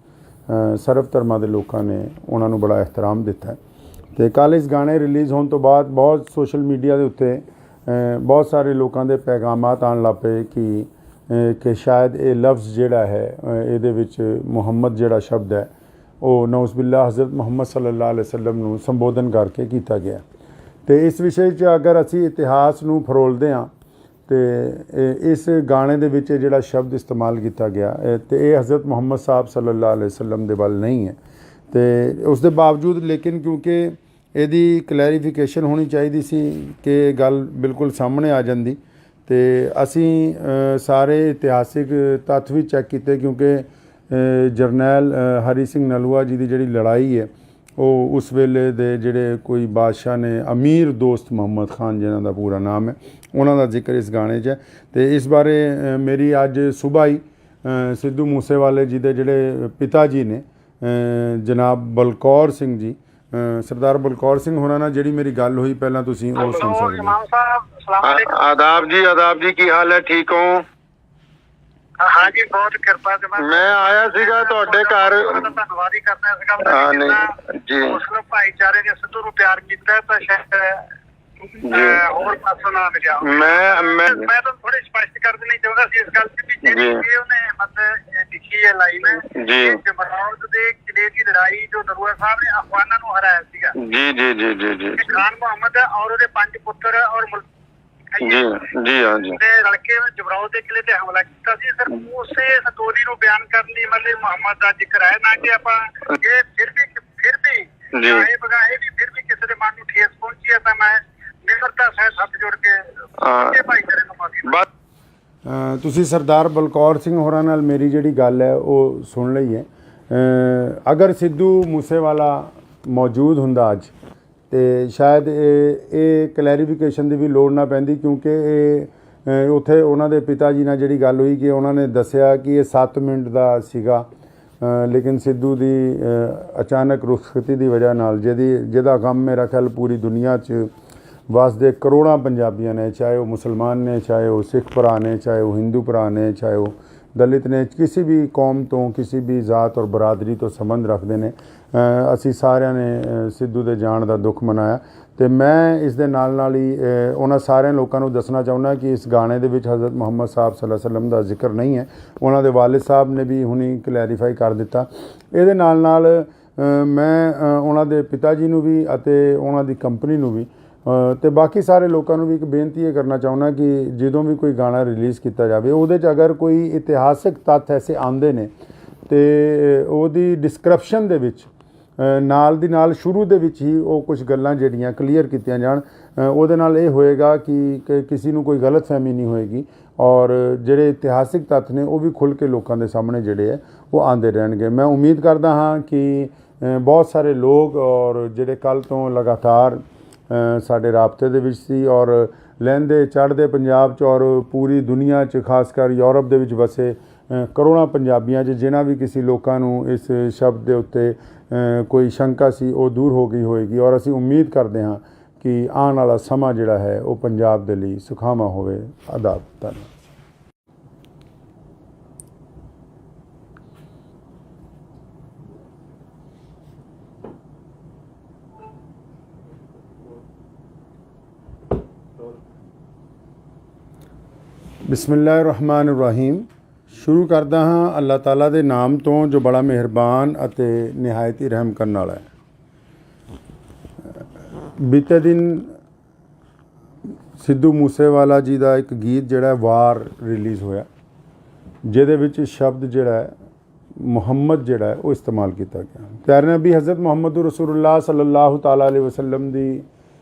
ਸਰਬ ਧਰਮਾਂ ਦੇ ਲੋਕਾਂ ਨੇ ਉਹਨਾਂ ਨੂੰ ਬੜਾ ਇਹਤਰਾਮ ਦਿੱਤਾ ਹੈ। ਅਤੇ ਕੱਲ੍ਹ ਇਸ ਗਾਣੇ ਰਿਲੀਜ਼ ਹੋਣ ਤੋਂ ਬਾਅਦ ਬਹੁਤ ਸੋਸ਼ਲ ਮੀਡੀਆ ਦੇ ਉੱਤੇ ਬਹੁਤ ਸਾਰੇ ਲੋਕਾਂ ਦੇ ਪੈਗਾਮਾਤ ਆਉਣ ਲੱਗ ਪਏ ਕਿ ਸ਼ਾਇਦ ਇਹ ਲਫ਼ਜ਼ ਜਿਹੜਾ ਹੈ ਇਹਦੇ ਵਿੱਚ ਮੁਹੰਮਦ ਜਿਹੜਾ ਸ਼ਬਦ ਹੈ ਉਹ ਨਊਜ਼ ਬਿਲlah ਹਜ਼ਰਤ ਮੁਹੰਮਦ ਸੱਲੱਲਾਹੁ ਅਲੈਹਿ ਵਸੱਲਮ ਨੂੰ ਸੰਬੋਧਨ ਕਰਕੇ ਕੀਤਾ ਗਿਆ। ਅਤੇ ਇਸ ਵਿਸ਼ੇ 'ਚ ਅਗਰ ਅਸੀਂ ਇਤਿਹਾਸ ਨੂੰ ਫਰੋਲਦੇ ਹਾਂ ਤੇ ਇਸ ਗਾਣੇ ਦੇ ਵਿੱਚ ਜਿਹੜਾ ਸ਼ਬਦ ਇਸਤੇਮਾਲ ਕੀਤਾ ਗਿਆ ਤੇ ਇਹ ਹਜ਼ਰਤ ਮੁਹੰਮਦ ਸਾਹਿਬ ਸੱਲੱਲਾਹੁ ਅਲੈਹਿ ਵਸੱਲਮ ਦੇ ਵੱਲ ਨਹੀਂ ਹੈ। ਤੇ ਉਸ ਦੇ ਬਾਵਜੂਦ ਲੇਕਿਨ ਕਿਉਂਕਿ ਇਹਦੀ ਕਲੈਰੀਫਿਕੇਸ਼ਨ ਹੋਣੀ ਚਾਹੀਦੀ ਸੀ ਕਿ ਗੱਲ ਬਿਲਕੁਲ ਸਾਹਮਣੇ ਆ ਜਾਂਦੀ ਤੇ ਅਸੀਂ ਸਾਰੇ ਇਤਿਹਾਸਿਕ ਤੱਥ ਵੀ ਚੈੱਕ ਕੀਤੇ, ਕਿਉਂਕਿ ਜਰਨੈਲ ਹਰੀ ਸਿੰਘ ਨਲੂਆ ਜੀ ਦੀ ਜਿਹੜੀ ਲੜਾਈ ਹੈ ਉਹ ਉਸ ਵੇਲੇ ਦੇ ਜਿਹੜੇ ਕੋਈ ਬਾਦਸ਼ਾਹ ਨੇ ਅਮੀਰ ਦੋਸਤ ਮੁਹੰਮਦ ਖਾਨ ਜਿਹਨਾਂ ਦਾ ਪੂਰਾ ਨਾਮ ਹੈ, ਉਹਨਾਂ ਦਾ ਜ਼ਿਕਰ ਇਸ ਗਾਣੇ 'ਚ ਹੈ। ਅਤੇ ਇਸ ਬਾਰੇ ਮੇਰੀ ਅੱਜ ਸੁਬਾਹ ਹੀ ਸਿੱਧੂ ਮੂਸੇਵਾਲੇ ਜੀ ਦੇ ਜਿਹੜੇ ਪਿਤਾ ਜੀ ਨੇ ਜਨਾਬ ਬਲਕੌਰ ਸਿੰਘ ਜੀ, ਸਰਦਾਰ ਬਲਕੌਰ ਸਿੰਘ ਹੋਰਾਂ ਨਾਲ ਜਿਹੜੀ ਮੇਰੀ ਗੱਲ ਹੋਈ ਪਹਿਲਾਂ ਤੁਸੀਂ ਉਹ ਸੁਣ ਸਕਦੇ ਹੋ। ਆਦਾਬ ਜੀ, ਕੀ ਹਾਲ ਹੈ? ਠੀਕ ਹੋ? ਹਾਂ ਜੀ, ਬਹੁਤ ਕਿਰਪਾ ਤੇ ਮੈਂ ਆਇਆ ਸੀਗਾ ਤੁਹਾਡੇ ਘਰ। ਧੰਨਵਾਦ ਹੀ ਕਰਦਾ ਇਸ ਗੱਲ ਦਾ ਜੀ। ਮੁਸਲਿਮ ਭਾਈਚਾਰੇ ਨੇ ਸਿੱਧੂ ਨੂੰ ਪਿਆਰ ਕੀਤਾ ਤਾਂ ਸ਼ਾਇਦ ਹੋਰ ਪਾਸੋਂ ਨਾ ਮਿਲਿਆ। ਮੈਂ ਤਾਂ ਥੋੜੀ ਸਪਸ਼ਟ ਕਰ ਦੇਣੀ ਚਾਹੁੰਦਾ ਸੀ ਇਸ ਗੱਲ 'ਚ ਵੀ ਜਿਹੜੀ ਉਹਨੇ ਮਤਲਬ ਲਿਖੀ ਹੈ ਲਾਈਨ ਜੀ, ਜਮਰਾਵ ਦੇ ਕਿਲੇ ਦੀ ਲੜਾਈ ਜੋ ਨਲੂਆ ਸਾਹਿਬ ਨੇ ਅਫਗਾਨਾਂ ਨੂੰ ਹਰਾਇਆ ਸੀਗਾ ਜੀ। ਖਾਨ ਮੁਹੰਮਦ ਔਰ ਉਹਦੇ 5 ਪੁੱਤਰ ਔਰ ਜੀ ਹਾਂ ਜੀ ਤੇ ਰਲ ਕੇ ਜਬਰਾਓ ਦੇ ਕਿਲੇ ਤੇ ਹਮਲਾ ਕੀਤਾ ਸੀ ਸਰ। ਉਸੇ ਸਟੋਰੀ ਨੂੰ ਬਿਆਨ ਕਰਨ ਲਈ ਮਤਲਬ ਮੁਹੰਮਦ ਦਾ ਜ਼ਿਕਰ ਹੈ ਨਾ ਕਿ ਆਪਾਂ ਇਹ ਫਿਰ ਵੀ ਇਹ ਬਗਾਏ ਵੀ ਫਿਰ ਵੀ ਕਿਸੇ ਦੇ ਮਨ ਨੂੰ ਠੇਸ ਪਹੁੰਚੀ ਹੈ ਤਾਂ ਮੈਂ ਨਿਮਰਤਾ ਸਹਿਤ ਹੱਥ ਜੋੜ ਕੇ ਇਹ ਭਾਈਚਾਰੇ ਨੂੰ ਮਾਫੀ। ਤੁਸੀਂ ਸਰਦਾਰ ਬਲਕੌਰ ਸਿੰਘ ਹੋਰਾਂ ਨਾਲ ਮੇਰੀ ਜਿਹੜੀ ਗੱਲ ਹੈ ਉਹ ਸੁਣ ਲਈ ਹੈ। ਅਗਰ ਸਿੱਧੂ ਮੂਸੇਵਾਲਾ ਮੌਜੂਦ ਹੁੰਦਾ ਅੱਜ ਤੇ ਸ਼ਾਇਦ ਇਹ ਕਲੈਰੀਫਿਕੇਸ਼ਨ ਦੀ ਵੀ ਲੋੜ ਨਾ ਪੈਂਦੀ, ਕਿਉਂਕਿ ਉੱਥੇ ਉਹਨਾਂ ਦੇ ਪਿਤਾ ਜੀ ਨਾਲ ਜਿਹੜੀ ਗੱਲ ਹੋਈ ਕਿ ਉਹਨਾਂ ਨੇ ਦੱਸਿਆ ਕਿ ਇਹ 7 ਮਿੰਟ ਦਾ ਸੀਗਾ, ਲੇਕਿਨ ਸਿੱਧੂ ਦੀ ਅਚਾਨਕ ਰੁਖਸਤੀ ਦੀ ਵਜ੍ਹਾ ਨਾਲ ਜਿਹਦਾ ਗਮ ਮੇਰਾ ਖਿਆਲ ਪੂਰੀ ਦੁਨੀਆ 'ਚ ਵਸਦੇ ਕਰੋੜਾਂ ਪੰਜਾਬੀਆਂ ਨੇ, ਚਾਹੇ ਉਹ ਮੁਸਲਮਾਨ ਨੇ, ਚਾਹੇ ਉਹ ਸਿੱਖ ਭਰਾ ਨੇ, ਚਾਹੇ ਉਹ ਹਿੰਦੂ ਭਰਾ ਨੇ, ਚਾਹੇ ਉਹ ਦਲਿਤ ਨੇ, ਕਿਸੇ ਵੀ ਕੌਮ ਤੋਂ, ਕਿਸੇ ਵੀ ਜ਼ਾਤ ਔਰ ਬਰਾਦਰੀ ਤੋਂ ਸੰਬੰਧ ਰੱਖਦੇ ਨੇ। ਅਸੀਂ ਸਾਰਿਆਂ ਨੇ ਸਿੱਧੂ ਦੇ ਜਾਣ ਦਾ ਦੁੱਖ ਮਨਾਇਆ ਅਤੇ ਮੈਂ ਇਸ ਦੇ ਨਾਲ ਹੀ ਉਹਨਾਂ ਸਾਰਿਆਂ ਲੋਕਾਂ ਨੂੰ ਦੱਸਣਾ ਚਾਹੁੰਦਾ ਕਿ ਇਸ ਗਾਣੇ ਦੇ ਵਿੱਚ ਹਜ਼ਰਤ ਮੁਹੰਮਦ ਸਾਹਿਬ ਸੱਲੱਲਾਹੁ ਅਲੈਹਿ ਵਸੱਲਮ ਦਾ ਜ਼ਿਕਰ ਨਹੀਂ ਹੈ। ਉਹਨਾਂ ਦੇ ਵਾਲਿਦ ਸਾਹਿਬ ਨੇ ਵੀ ਹੁਣੀ ਕਲੈਰੀਫਾਈ ਕਰ ਦਿੱਤਾ। ਇਹਦੇ ਨਾਲ ਮੈਂ ਉਹਨਾਂ ਦੇ ਪਿਤਾ ਜੀ ਨੂੰ ਵੀ ਅਤੇ ਉਹਨਾਂ ਦੀ ਕੰਪਨੀ ਨੂੰ ਵੀ ਅਤੇ ਬਾਕੀ ਸਾਰੇ ਲੋਕਾਂ ਨੂੰ ਵੀ ਇੱਕ ਬੇਨਤੀ ਇਹ ਕਰਨਾ ਚਾਹੁੰਦਾ ਕਿ ਜਦੋਂ ਵੀ ਕੋਈ ਗਾਣਾ ਰਿਲੀਜ਼ ਕੀਤਾ ਜਾਵੇ ਉਹਦੇ 'ਚ ਅਗਰ ਕੋਈ ਇਤਿਹਾਸਿਕ ਤੱਥ ਐਸੇ ਆਉਂਦੇ ਨੇ ਅਤੇ ਉਹਦੀ ਡਿਸਕ੍ਰਿਪਸ਼ਨ ਦੇ ਵਿੱਚ ਨਾਲ ਦੀ ਨਾਲ ਸ਼ੁਰੂ ਦੇ ਵਿੱਚ ਹੀ ਉਹ ਕੁਝ ਗੱਲਾਂ ਜਿਹੜੀਆਂ ਕਲੀਅਰ ਕੀਤੀਆਂ ਜਾਣ। ਉਹਦੇ ਨਾਲ ਇਹ ਹੋਏਗਾ ਕਿ ਕਿਸੇ ਨੂੰ ਕੋਈ ਗਲਤਫਹਿਮੀ ਨਹੀਂ ਹੋਏਗੀ ਔਰ ਜਿਹੜੇ ਇਤਿਹਾਸਿਕ ਤੱਥ ਨੇ ਉਹ ਵੀ ਖੁੱਲ੍ਹ ਕੇ ਲੋਕਾਂ ਦੇ ਸਾਹਮਣੇ ਜਿਹੜੇ ਹੈ ਉਹ ਆਉਂਦੇ ਰਹਿਣਗੇ। ਮੈਂ ਉਮੀਦ ਕਰਦਾ ਹਾਂ ਕਿ ਬਹੁਤ ਸਾਰੇ ਲੋਕ ਔਰ ਜਿਹੜੇ ਕੱਲ੍ਹ ਤੋਂ ਲਗਾਤਾਰ ਸਾਡੇ ਰਾਬਤੇ ਦੇ ਵਿੱਚ ਸੀ ਔਰ ਲਹਿੰਦੇ ਚੜ੍ਹਦੇ ਪੰਜਾਬ 'ਚ ਔਰ ਪੂਰੀ ਦੁਨੀਆ 'ਚ ਖਾਸ ਕਰ ਯੂਰਪ ਦੇ ਵਿੱਚ ਵਸੇ ਕਰੋੜਾਂ ਪੰਜਾਬੀਆਂ 'ਚ ਜਿਨ੍ਹਾਂ ਵੀ ਕਿਸੇ ਲੋਕਾਂ ਨੂੰ ਇਸ ਸ਼ਬਦ ਦੇ ਉੱਤੇ ਕੋਈ ਸ਼ੰਕਾ ਸੀ ਉਹ ਦੂਰ ਹੋ ਗਈ ਹੋਏਗੀ ਔਰ ਅਸੀਂ ਉਮੀਦ ਕਰਦੇ ਹਾਂ ਕਿ ਆਉਣ ਵਾਲਾ ਸਮਾਂ ਜਿਹੜਾ ਹੈ ਉਹ ਪੰਜਾਬ ਦੇ ਲਈ ਸੁਖਾਵਾਂ ਹੋਵੇ। ਆਦਾਬ। ਧੰਨਵਾਦ। ਬਿਸਮਿਲ੍ਲਾਹਿਰ-ਰਹਿਮਾਨਿਰ-ਰਹੀਮ। ਸ਼ੁਰੂ ਕਰਦਾ ਹਾਂ ਅੱਲਾਹ ਤਾਲਾ ਦੇ ਨਾਮ ਤੋਂ ਜੋ ਬੜਾ ਮਿਹਰਬਾਨ ਅਤੇ ਨਿਹਾਇਤ ਹੀ ਰਹਿਮ ਕਰਨ ਵਾਲਾ ਹੈ। ਬੀਤੇ ਦਿਨ ਸਿੱਧੂ ਮੂਸੇਵਾਲਾ ਜੀ ਦਾ ਇੱਕ ਗੀਤ ਜਿਹੜਾ ਵਾਰ ਰਿਲੀਜ਼ ਹੋਇਆ ਜਿਹਦੇ ਵਿੱਚ ਸ਼ਬਦ ਜਿਹੜਾ ਹੈ ਮੁਹੰਮਦ ਜਿਹੜਾ ਹੈ ਉਹ ਇਸਤੇਮਾਲ ਕੀਤਾ ਗਿਆ। ਪਿਆਰੇ ਨਬੀ ਹਜ਼ਰਤ ਮੁਹੰਮਦ ਰਸੂਲੁल्लाह ਸੱਲੱਲਾਹੁ ਤਾਲਾ ਅਲੈਹਿ ਵਸੱਲਮ ਦੀ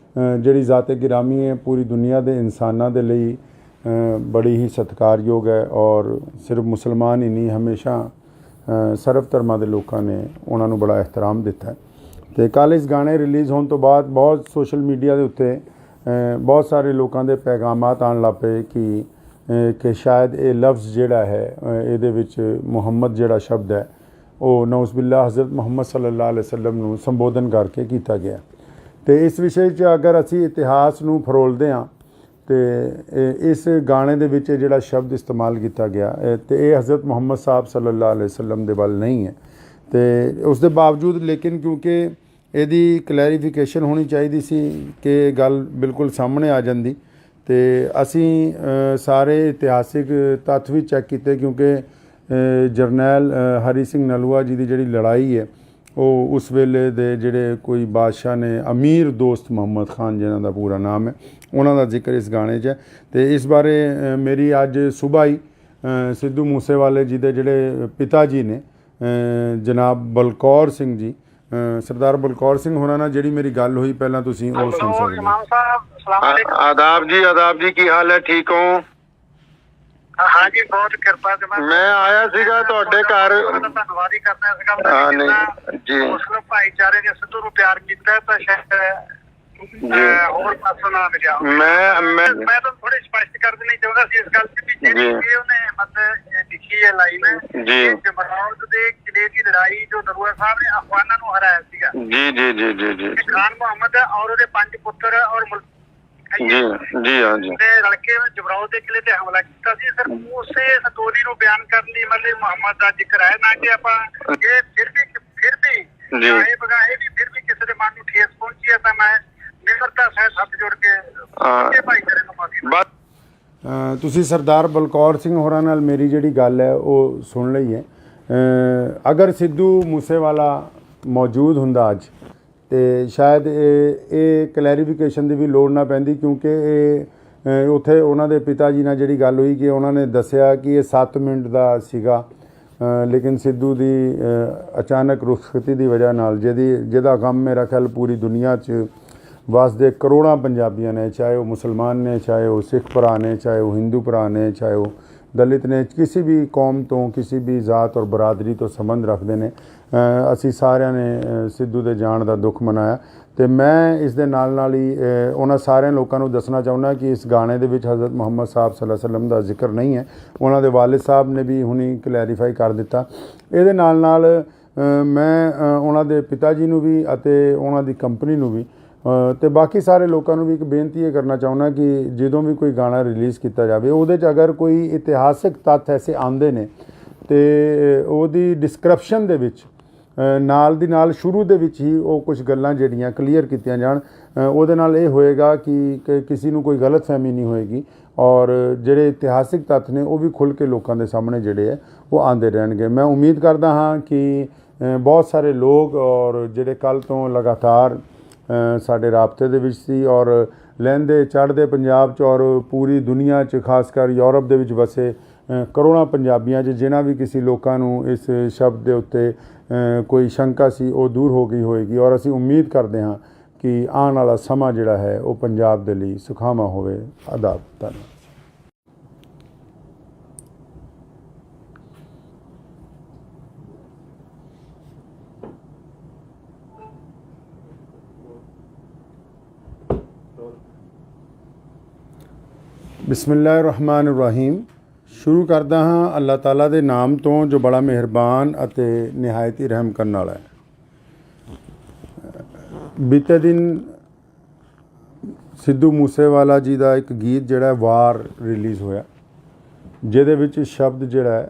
ਜਿਹੜੀ ਜ਼ਾਤ ਗਿਰਾਮੀ ਹੈ ਪੂਰੀ ਦੁਨੀਆ ਦੇ ਇਨਸਾਨਾਂ ਦੇ ਲਈ ਬੜੀ ਹੀ ਸਤਿਕਾਰਯੋਗ ਹੈ ਔਰ ਸਿਰਫ ਮੁਸਲਮਾਨ ਹੀ ਨਹੀਂ ਹਮੇਸ਼ਾ ਸਰਬ ਧਰਮਾਂ ਦੇ ਲੋਕਾਂ ਨੇ ਉਹਨਾਂ ਨੂੰ ਬੜਾ ਇਹਤਰਾਮ ਦਿੱਤਾ ਹੈ। ਅਤੇ ਕੱਲ੍ਹ ਇਸ ਗਾਣੇ ਰਿਲੀਜ਼ ਹੋਣ ਤੋਂ ਬਾਅਦ ਬਹੁਤ ਸੋਸ਼ਲ ਮੀਡੀਆ ਦੇ ਉੱਤੇ ਬਹੁਤ ਸਾਰੇ ਲੋਕਾਂ ਦੇ ਪੈਗਾਮਾਤ ਆਉਣ ਲੱਗ ਪਏ ਕਿ ਸ਼ਾਇਦ ਇਹ ਲਫ਼ਜ਼ ਜਿਹੜਾ ਹੈ ਇਹਦੇ ਵਿੱਚ ਮੁਹੰਮਦ ਜਿਹੜਾ ਸ਼ਬਦ ਹੈ ਉਹ ਨਊਜ਼ ਬਿਲlah ਹਜ਼ਰਤ ਮੁਹੰਮਦ ਸੱਲੱਲਾਹੁ ਅਲੈਹਿ ਵਸੱਲਮ ਨੂੰ ਸੰਬੋਧਨ ਕਰਕੇ ਕੀਤਾ ਗਿਆ। ਅਤੇ ਇਸ ਵਿਸ਼ੇ 'ਚ ਅਗਰ ਅਸੀਂ ਇਤਿਹਾਸ ਨੂੰ ਫਰੋਲਦੇ ਹਾਂ ਅਤੇ ਇਸ ਗਾਣੇ ਦੇ ਵਿੱਚ ਜਿਹੜਾ ਸ਼ਬਦ ਇਸਤੇਮਾਲ ਕੀਤਾ ਗਿਆ ਅਤੇ ਇਹ ਹਜ਼ਰਤ ਮੁਹੰਮਦ ਸਾਹਿਬ ਸੱਲੱਲਾਹੁ ਅਲੈਹਿ ਵਸੱਲਮ ਦੇ ਵੱਲ ਨਹੀਂ ਹੈ। ਅਤੇ ਉਸ ਦੇ ਬਾਵਜੂਦ ਲੇਕਿਨ ਕਿਉਂਕਿ ਇਹਦੀ ਕਲੈਰੀਫਿਕੇਸ਼ਨ ਹੋਣੀ ਚਾਹੀਦੀ ਸੀ ਕਿ ਗੱਲ ਬਿਲਕੁਲ ਸਾਹਮਣੇ ਆ ਜਾਂਦੀ ਅਤੇ ਅਸੀਂ ਸਾਰੇ ਇਤਿਹਾਸਿਕ ਤੱਥ ਵੀ ਚੈੱਕ ਕੀਤੇ ਕਿਉਂਕਿ ਜਰਨੈਲ ਹਰੀ ਸਿੰਘ ਨਲੂਆ ਜੀ ਦੀ ਜਿਹੜੀ ਲੜਾਈ ਹੈ ਉਹ ਉਸ ਵੇਲੇ ਦੇ ਜਿਹੜੇ ਕੋਈ ਬਾਦਸ਼ਾਹ ਨੇ ਅਮੀਰ ਦੋਸਤ ਮੁਹੰਮਦ ਖਾਨ ਜਿਹਨਾਂ ਦਾ ਪੂਰਾ ਨਾਮ ਹੈ ਉਹਨਾਂ ਦਾ ਜ਼ਿਕਰ ਇਸ ਗਾਣੇ 'ਚ ਹੈ। ਅਤੇ ਇਸ ਬਾਰੇ ਮੇਰੀ ਅੱਜ ਸੁਬਾਹ ਹੀ ਸਿੱਧੂ ਮੂਸੇਵਾਲੇ ਜੀ ਦੇ ਜਿਹੜੇ ਪਿਤਾ ਜੀ ਨੇ ਜਨਾਬ ਬਲਕੌਰ ਸਿੰਘ ਜੀ ਸਰਦਾਰ ਬਲਕੌਰ ਸਿੰਘ ਹੋਰਾਂ ਨਾਲ ਜਿਹੜੀ ਮੇਰੀ ਗੱਲ ਹੋਈ ਪਹਿਲਾਂ ਤੁਸੀਂ ਉਹ ਸੁਣ ਸਕਦੇ ਹੋ। ਆਦਾਬ ਜੀ ਕੀ ਹਾਲ ਹੈ? ਠੀਕ ਹੋ? हाँ जी बहुत कृपा से मैं आया सीगा ਤੁਹਾਡੇ ਘਰ ਧੰਨਵਾਦ ਹੀ ਕਰਦਾ ਇਸ ਗੱਲ ਦਾ ਜੀ ਮੁਸਲਿਮ ਭਾਈਚਾਰੇ ਨੇ ਸਿੱਧੂ ਨੂੰ ਪਿਆਰ ਕੀਤਾ ਤਾਂ ਸ਼ਾਇਦ ਹੋਰ ਪਾਸੋਂ ਨਾ ਮਿਲਿਆ। ਮੈਂ ਤਾਂ ਥੋੜੀ ਸਪਸ਼ਟ ਕਰ ਦੇਣੀ ਚਾਹੁੰਦਾ ਸੀ ਇਸ ਗੱਲ ਤੇ ਵੀ ਜਿਹੜੀ ਉਹਨੇ ਮਤਲਬ ਲਿਖੀ ਹੈ ਲਾਈਨ ਜੀ ਜਮਰੌਦ ਦੇ ਕਿਲੇ ਦੀ ਲੜਾਈ ਜੋ ਨਲੂਆ ਸਾਹਿਬ ਨੇ ਅਫਗਾਨਾਂ ਨੂੰ ਹਰਾਇਆ ਸੀਗਾ ਜੀ ਖਾਨ ਮੁਹੰਮਦ ਔਰ ਉਹਦੇ 5 ਪੁੱਤਰ ਔਰ ਜੀ हाँ जी ਲੜਕੇ ਜਬਰਾਉਦ ਦੇ ਕਿਲੇ ਤੇ ਹਮਲਾ ਕੀਤਾ ਸੀ। ਸਰ ਉਸੇ ਸਟੋਰੀ ਨੂੰ ਬਿਆਨ ਕਰਨ ਲਈ ਮਤਲਬ ਮੁਹੰਮਦ ਦਾ ਜ਼ਿਕਰ ਹੈ ਨਾ ਕਿ ਆਪਾਂ ਇਹ ਫਿਰ ਵੀ ਇਹ ਬਗਾਏ ਵੀ ਫਿਰ ਵੀ ਕਿਸੇ ਦੇ ਮਨ ਨੂੰ ਠੇਸ ਪਹੁੰਚੀ ਹੈ ਤਾਂ ਮੈਂ ਨਿਮਰਤਾ ਸਹਿਤ ਹੱਥ ਜੋੜ ਕੇ ਭਾਈਚਾਰੇ ਨੂੰ ਮਾਫੀ। ਤੁਸੀਂ ਸਰਦਾਰ ਬਲਕੌਰ ਸਿੰਘ ਹੋਰਾਂ ਨਾਲ ਮੇਰੀ ਜਿਹੜੀ ਗੱਲ ਹੈ ਉਹ ਸੁਣ ਲਈ ਹੈ। ਅਗਰ ਸਿੱਧੂ ਮੂਸੇਵਾਲਾ ਮੌਜੂਦ ਹੁੰਦਾ ਅੱਜ ਅਤੇ ਸ਼ਾਇਦ ਇਹ ਕਲੈਰੀਫਿਕੇਸ਼ਨ ਦੀ ਵੀ ਲੋੜ ਨਾ ਪੈਂਦੀ ਕਿਉਂਕਿ ਇਹ ਉੱਥੇ ਉਹਨਾਂ ਦੇ ਪਿਤਾ ਜੀ ਨਾਲ ਜਿਹੜੀ ਗੱਲ ਹੋਈ ਕਿ ਉਹਨਾਂ ਨੇ ਦੱਸਿਆ ਕਿ ਇਹ 7 ਮਿੰਟ ਦਾ ਸੀਗਾ, ਲੇਕਿਨ ਸਿੱਧੂ ਦੀ ਅਚਾਨਕ ਰੁਖਸਤੀ ਦੀ ਵਜ੍ਹਾ ਨਾਲ ਜਿਹਦਾ ਗਮ ਮੇਰਾ ਖਿਆਲ ਪੂਰੀ ਦੁਨੀਆ 'ਚ ਵਸਦੇ ਕਰੋੜਾਂ ਪੰਜਾਬੀਆਂ ਨੇ, ਚਾਹੇ ਉਹ ਮੁਸਲਮਾਨ ਨੇ, ਚਾਹੇ ਉਹ ਸਿੱਖ ਭਰਾ ਨੇ, ਚਾਹੇ ਉਹ ਹਿੰਦੂ ਭਰਾ ਨੇ, ਚਾਹੇ ਉਹ ਦਲਿਤ ਨੇ, ਕਿਸੇ ਵੀ ਕੌਮ ਤੋਂ, ਕਿਸੇ ਵੀ ਜ਼ਾਤ ਔਰ ਬਰਾਦਰੀ ਤੋਂ ਸੰਬੰਧ ਰੱਖਦੇ ਨੇ। ਅਸੀਂ ਸਾਰਿਆਂ ਨੇ ਸਿੱਧੂ ਦੇ ਜਾਣ ਦਾ ਦੁੱਖ ਮਨਾਇਆ ਤੇ ਮੈਂ ਇਸ ਦੇ ਨਾਲ ਹੀ ਉਹਨਾਂ ਸਾਰਿਆਂ ਲੋਕਾਂ ਨੂੰ ਦੱਸਣਾ ਚਾਹੁੰਦਾ ਕਿ ਇਸ ਗਾਣੇ ਦੇ ਵਿੱਚ ਹਜ਼ਰਤ ਮੁਹੰਮਦ ਸਾਹਿਬ ਸੱਲੱਲਾਹੁ ਅਲੈहि ਵਸੱਲਮ ਦਾ ਜ਼ਿਕਰ ਨਹੀਂ ਹੈ। ਉਹਨਾਂ ਦੇ ਵਾਲਿਦ ਸਾਹਿਬ ਨੇ ਵੀ ਹੁਣੀ ਕਲੈਰੀਫਾਈ ਕਰ ਦਿੱਤਾ। ਇਹਦੇ ਨਾਲ ਮੈਂ ਉਹਨਾਂ ਦੇ ਪਿਤਾ ਜੀ ਨੂੰ ਵੀ ਅਤੇ ਉਹਨਾਂ ਦੀ ਕੰਪਨੀ ਨੂੰ ਵੀ ਤੇ ਬਾਕੀ ਸਾਰੇ ਲੋਕਾਂ ਨੂੰ ਵੀ ਇੱਕ ਬੇਨਤੀ ਇਹ ਕਰਨਾ ਚਾਹੁੰਦਾ ਕਿ ਜਦੋਂ ਵੀ ਕੋਈ ਗਾਣਾ ਰਿਲੀਜ਼ ਕੀਤਾ ਜਾਵੇ ਉਹਦੇ 'ਚ ਅਗਰ ਕੋਈ ਇਤਿਹਾਸਿਕ ਤੱਥ ਐਸੇ ਆਉਂਦੇ ਨੇ ਤੇ ਉਹਦੀ ਡਿਸਕ੍ਰਿਪਸ਼ਨ ਦੇ ਵਿੱਚ ਨਾਲ ਦੀ ਨਾਲ ਸ਼ੁਰੂ ਦੇ ਵਿੱਚ ਹੀ ਉਹ ਕੁਝ ਗੱਲਾਂ ਜਿਹੜੀਆਂ ਕਲੀਅਰ ਕੀਤੀਆਂ ਜਾਣ। ਉਹਦੇ ਨਾਲ ਇਹ ਹੋਏਗਾ ਕਿ ਕਿਸੇ ਨੂੰ ਕੋਈ ਗਲਤਫਹਿਮੀ ਨਹੀਂ ਹੋਏਗੀ ਔਰ ਜਿਹੜੇ ਇਤਿਹਾਸਿਕ ਤੱਥ ਨੇ ਉਹ ਵੀ ਖੁੱਲ੍ਹ ਕੇ ਲੋਕਾਂ ਦੇ ਸਾਹਮਣੇ ਜਿਹੜੇ ਹੈ ਉਹ ਆਉਂਦੇ ਰਹਿਣਗੇ। ਮੈਂ ਉਮੀਦ ਕਰਦਾ ਹਾਂ ਕਿ ਬਹੁਤ ਸਾਰੇ ਲੋਕ ਔਰ ਜਿਹੜੇ ਕੱਲ੍ਹ ਤੋਂ ਲਗਾਤਾਰ ਸਾਡੇ ਰਾਬਤੇ ਦੇ ਵਿੱਚ ਸੀ ਔਰ ਲਹਿੰਦੇ ਚੜ੍ਹਦੇ ਪੰਜਾਬ 'ਚ ਔਰ ਪੂਰੀ ਦੁਨੀਆ 'ਚ ਖਾਸ ਕਰ ਯੂਰਪ ਦੇ ਵਿੱਚ ਵਸੇ ਕਰੋੜਾਂ ਪੰਜਾਬੀਆਂ 'ਚ ਜਿਨ੍ਹਾਂ ਵੀ ਕਿਸੇ ਲੋਕਾਂ ਨੂੰ ਇਸ ਸ਼ਬਦ ਦੇ ਉੱਤੇ ਕੋਈ ਸ਼ੰਕਾ ਸੀ ਉਹ ਦੂਰ ਹੋ ਗਈ ਹੋਏਗੀ ਔਰ ਅਸੀਂ ਉਮੀਦ ਕਰਦੇ ਹਾਂ ਕਿ ਆਉਣ ਵਾਲਾ ਸਮਾਂ ਜਿਹੜਾ ਹੈ ਉਹ ਪੰਜਾਬ ਦੇ ਲਈ ਸੁਖਾਵਾਂ ਹੋਵੇ। ਆਦਾਬ। ਧੰਨਵਾਦ। ਬਿਸਮਿਲ੍ਲਾਹਿਰਰਹਿਮਾਨਿਰਰਹੀਮ। ਸ਼ੁਰੂ ਕਰਦਾ ਹਾਂ ਅੱਲਾਹ ਤਾਲਾ ਦੇ ਨਾਮ ਤੋਂ ਜੋ ਬੜਾ ਮਿਹਰਬਾਨ ਅਤੇ ਨਿਹਾਇਤ ਹੀ ਰਹਿਮ ਕਰਨ ਵਾਲਾ ਹੈ। ਬੀਤੇ ਦਿਨ ਸਿੱਧੂ ਮੂਸੇਵਾਲਾ ਜੀ ਦਾ ਇੱਕ ਗੀਤ ਜਿਹੜਾ ਵਾਰ ਰਿਲੀਜ਼ ਹੋਇਆ ਜਿਹਦੇ ਵਿੱਚ ਸ਼ਬਦ ਜਿਹੜਾ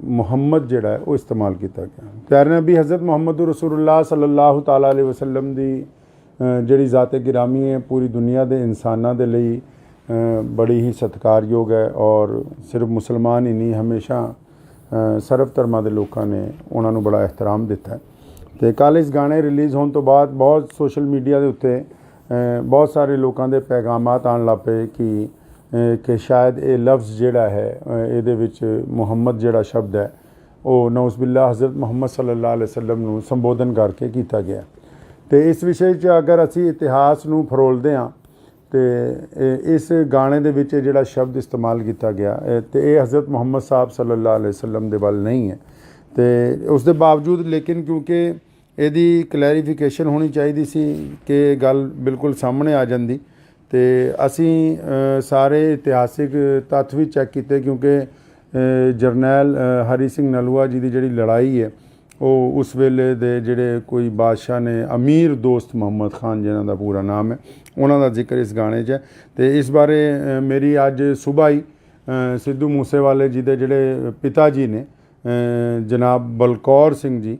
ਮੁਹੰਮਦ ਜਿਹੜਾ ਉਹ ਇਸਤੇਮਾਲ ਕੀਤਾ ਗਿਆ। ਪਿਆਰੇ ਨਬੀ ਹਜ਼ਰਤ ਮੁਹੰਮਦ ਰਸੂਲੁल्लाह ਸੱਲੱਲਾਹੁ ਤਾਲਾ ਅਲੈहि ਵਸੱਲਮ ਦੀ ਜਿਹੜੀ ਜ਼ਾਤ ਗਿਰਾਮੀ ਹੈ ਪੂਰੀ ਦੁਨੀਆ ਦੇ ਇਨਸਾਨਾਂ ਦੇ ਲਈ ਬੜੀ ਹੀ ਸਤਿਕਾਰਯੋਗ ਹੈ ਔਰ ਸਿਰਫ ਮੁਸਲਮਾਨ ਹੀ ਨਹੀਂ ਹਮੇਸ਼ਾ ਸਰਬ ਧਰਮਾਂ ਦੇ ਲੋਕਾਂ ਨੇ ਉਹਨਾਂ ਨੂੰ ਬੜਾ ਇਹਤਰਾਮ ਦਿੱਤਾ। ਅਤੇ ਕੱਲ੍ਹ ਇਸ ਗਾਣੇ ਰਿਲੀਜ਼ ਹੋਣ ਤੋਂ ਬਾਅਦ ਬਹੁਤ ਸੋਸ਼ਲ ਮੀਡੀਆ ਦੇ ਉੱਤੇ ਬਹੁਤ ਸਾਰੇ ਲੋਕਾਂ ਦੇ ਪੈਗਾਮਾਤ ਆਉਣ ਲੱਗ ਪਏ ਕਿ ਸ਼ਾਇਦ ਇਹ ਲਫ਼ਜ਼ ਜਿਹੜਾ ਹੈ ਇਹਦੇ ਵਿੱਚ ਮੁਹੰਮਦ ਜਿਹੜਾ ਸ਼ਬਦ ਹੈ ਉਹ ਨਊਜ਼ ਬਿਲlah ਹਜ਼ਰਤ ਮੁਹੰਮਦ ਸੱਲੱਲਾਹੁ ਅਲੈहि ਵਸੱਲਮ ਨੂੰ ਸੰਬੋਧਨ ਕਰਕੇ ਕੀਤਾ ਗਿਆ। ਅਤੇ ਇਸ ਵਿਸ਼ੇ 'ਚ ਅਗਰ ਅਸੀਂ ਇਤਿਹਾਸ ਨੂੰ ਫਰੋਲਦੇ ਹਾਂ ਅਤੇ ਇਸ ਗਾਣੇ ਦੇ ਵਿੱਚ ਜਿਹੜਾ ਸ਼ਬਦ ਇਸਤੇਮਾਲ ਕੀਤਾ ਗਿਆ ਅਤੇ ਇਹ ਹਜ਼ਰਤ ਮੁਹੰਮਦ ਸਾਹਿਬ ਸੱਲੱਲਾਹੁ ਅਲੈहि ਵਸੱਲਮ ਦੇ ਵੱਲ ਨਹੀਂ ਹੈ। ਅਤੇ ਉਸ ਦੇ ਬਾਵਜੂਦ ਲੇਕਿਨ ਕਿਉਂਕਿ ਇਹਦੀ ਕਲੈਰੀਫਿਕੇਸ਼ਨ ਹੋਣੀ ਚਾਹੀਦੀ ਸੀ ਕਿ ਗੱਲ ਬਿਲਕੁਲ ਸਾਹਮਣੇ ਆ ਜਾਂਦੀ ਅਤੇ ਅਸੀਂ ਸਾਰੇ ਇਤਿਹਾਸਿਕ ਤੱਥ ਵੀ ਚੈੱਕ ਕੀਤੇ ਕਿਉਂਕਿ ਜਰਨੈਲ ਹਰੀ ਸਿੰਘ ਨਲੂਆ ਜੀ ਦੀ ਜਿਹੜੀ ਲੜਾਈ ਹੈ ਉਹ ਉਸ ਵੇਲੇ ਦੇ ਜਿਹੜੇ ਕੋਈ ਬਾਦਸ਼ਾਹ ਨੇ ਅਮੀਰ ਦੋਸਤ ਮੁਹੰਮਦ ਖਾਨ ਜਿਹਨਾਂ ਦਾ ਪੂਰਾ ਨਾਮ ਹੈ ਉਹਨਾਂ ਦਾ ਜ਼ਿਕਰ ਇਸ ਗਾਣੇ 'ਚ ਹੈ। ਅਤੇ ਇਸ ਬਾਰੇ ਮੇਰੀ ਅੱਜ ਸੁਬਾਹ ਹੀ ਸਿੱਧੂ ਮੂਸੇਵਾਲੇ ਜੀ ਦੇ ਜਿਹੜੇ ਪਿਤਾ ਜੀ ਨੇ ਜਨਾਬ ਬਲਕੌਰ ਸਿੰਘ ਜੀ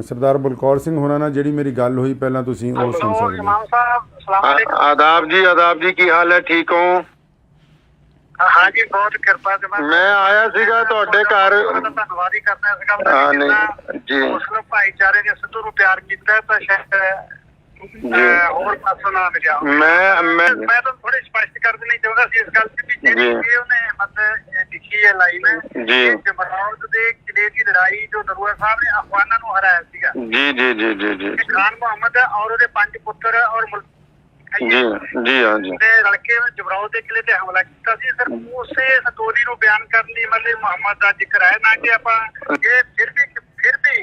ਸਰਦਾਰ ਬਲਕੌਰ ਸਿੰਘ ਹੋਰਾਂ ਨਾਲ ਜਿਹੜੀ ਮੇਰੀ ਗੱਲ ਹੋਈ ਪਹਿਲਾਂ ਤੁਸੀਂ ਉਹ ਸੁਣ ਸਕਦੇ ਹੋ। ਆਦਾਬ ਜੀ ਕੀ ਹਾਲ ਹੈ? ਠੀਕ ਹੋ? ਹਾਂ ਜੀ ਬਹੁਤ ਕਿਰਪਾ ਤੇ ਮੈਂ ਆਇਆ ਸੀਗਾ ਤੁਹਾਡੇ ਘਰ। ਧੰਨਵਾਦ ਹੀ ਕਰਦਾ ਇਸ ਗੱਲ ਦਾ ਜੀ ਮੁਸਲਿਮ ਭਾਈਚਾਰੇ ਨੇ ਸਿੱਧੂ ਨੂੰ ਪਿਆਰ ਕੀਤਾ ਤਾਂ ਸ਼ਾਇਦ ਹੋਰ ਪਾਸੋਂ ਨਾ ਮਿਲਿਆ। ਮੈਂ ਤਾਂ ਥੋੜੀ ਸਪਸ਼ਟ ਕਰ ਦੇਣੀ ਚਾਹੁੰਦਾ ਸੀ ਇਸ ਗੱਲ ਤੇ ਵੀ ਜਿਹੜੀ ਉਹਨੇ ਮਤਲਬ ਲਿਖੀ ਹੈ ਲਾਈਨ ਜੀ ਜਮਰੌਦ ਦੇ ਕਿਲੇ ਦੀ ਲੜਾਈ ਜੋ ਨਲੂਆ ਸਾਹਿਬ ਨੇ ਅਫਗਾਨਾਂ ਨੂੰ ਹਰਾਇਆ ਸੀਗਾ ਜੀ ਖਾਨ ਮੁਹੰਮਦ ਔਰ ਉਹਦੇ 5 ਪੁੱਤਰ ਔਰ ਜੀ ਹਾਂ ਜੀ ਤੇ ਲੜਕੇ ਜਮਰੌਦ ਦੇ ਕਿਲੇ ਤੇ ਹਮਲਾ ਕੀਤਾ ਸੀ। ਸਰ ਉਸੇ ਸਟੋਰੀ ਨੂੰ ਬਿਆਨ ਕਰਨ ਲਈ ਮਤਲਬ ਮੁਹੰਮਦ ਦਾ ਜ਼ਿਕਰ ਹੈ ਨਾ ਕਿ ਆਪਾਂ ਇਹ ਫਿਰ ਵੀ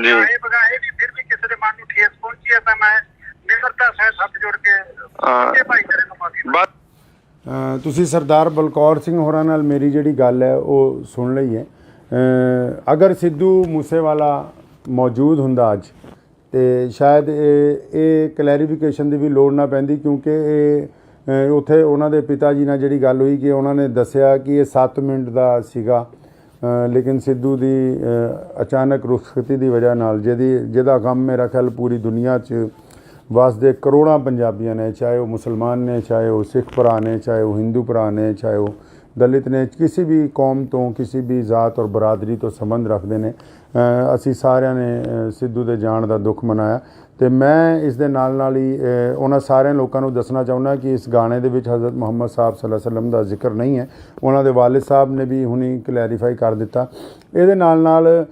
ਇਹ ਬਗਾਏ ਵੀ ਫਿਰ ਵੀ ਕਿਸੇ ਦੇ ਮਨ ਨੂੰ ਠੇਸ ਪਹੁੰਚੀ ਹੈ ਤਾਂ ਮੈਂ ਨਿਮਰਤਾ ਸਹਿਤ ਹੱਥ ਜੋੜ ਕੇ ਭਾਈਚਾਰੇ ਨੂੰ ਮਾਫੀ। ਤੁਸੀਂ ਸਰਦਾਰ ਬਲਕੌਰ ਸਿੰਘ ਹੋਰਾਂ ਨਾਲ ਮੇਰੀ ਜਿਹੜੀ ਗੱਲ ਹੈ ਉਹ ਸੁਣ ਲਈ ਹੈ। ਅਗਰ ਸਿੱਧੂ ਮੂਸੇਵਾਲਾ ਮੌਜੂਦ ਹੁੰਦਾ ਅੱਜ ਅਤੇ ਸ਼ਾਇਦ ਇਹ ਕਲੈਰੀਫਿਕੇਸ਼ਨ ਦੀ ਵੀ ਲੋੜ ਨਾ ਪੈਂਦੀ ਕਿਉਂਕਿ ਇਹ ਉੱਥੇ ਉਹਨਾਂ ਦੇ ਪਿਤਾ ਜੀ ਨਾਲ ਜਿਹੜੀ ਗੱਲ ਹੋਈ ਕਿ ਉਹਨਾਂ ਨੇ ਦੱਸਿਆ ਕਿ ਇਹ 7 ਮਿੰਟ ਦਾ ਸੀਗਾ ਲੇਕਿਨ ਸਿੱਧੂ ਦੀ ਅਚਾਨਕ ਰੁਖਸਤੀ ਦੀ ਵਜ੍ਹਾ ਨਾਲ ਜਿਹਦਾ ਗਮ ਮੇਰਾ ਖਿਆਲ ਪੂਰੀ ਦੁਨੀਆ 'ਚ ਵਸਦੇ ਕਰੋੜਾਂ ਪੰਜਾਬੀਆਂ ਨੇ ਚਾਹੇ ਉਹ ਮੁਸਲਮਾਨ ਨੇ ਚਾਹੇ ਉਹ ਸਿੱਖ ਭਰਾ ਨੇ ਚਾਹੇ ਉਹ ਹਿੰਦੂ ਭਰਾ ਨੇ ਚਾਹੇ ਉਹ ਦਲਿਤ ਨੇ ਕਿਸੇ ਵੀ ਕੌਮ ਤੋਂ ਕਿਸੇ ਵੀ ਜ਼ਾਤ ਔਰ ਬਰਾਦਰੀ ਤੋਂ ਸੰਬੰਧ ਰੱਖਦੇ ਨੇ ਅਸੀਂ ਸਾਰਿਆਂ ਨੇ ਸਿੱਧੂ ਦੇ ਜਾਣ ਦਾ ਦੁੱਖ ਮਨਾਇਆ। ਅਤੇ ਮੈਂ ਇਸ ਦੇ ਨਾਲ ਹੀ ਉਹਨਾਂ ਸਾਰਿਆਂ ਲੋਕਾਂ ਨੂੰ ਦੱਸਣਾ ਚਾਹੁੰਦਾ ਕਿ ਇਸ ਗਾਣੇ ਦੇ ਵਿੱਚ ਹਜ਼ਰਤ ਮੁਹੰਮਦ ਸਾਹਿਬ ਸੱਲੱਲਾਹੁ ਅਲੈहि ਵਸੱਲਮ ਦਾ ਜ਼ਿਕਰ ਨਹੀਂ ਹੈ। ਉਹਨਾਂ ਦੇ ਵਾਲਿਦ ਸਾਹਿਬ ਨੇ ਵੀ ਹੁਣੀ ਕਲੈਰੀਫਾਈ ਕਰ ਦਿੱਤਾ। ਇਹਦੇ ਨਾਲ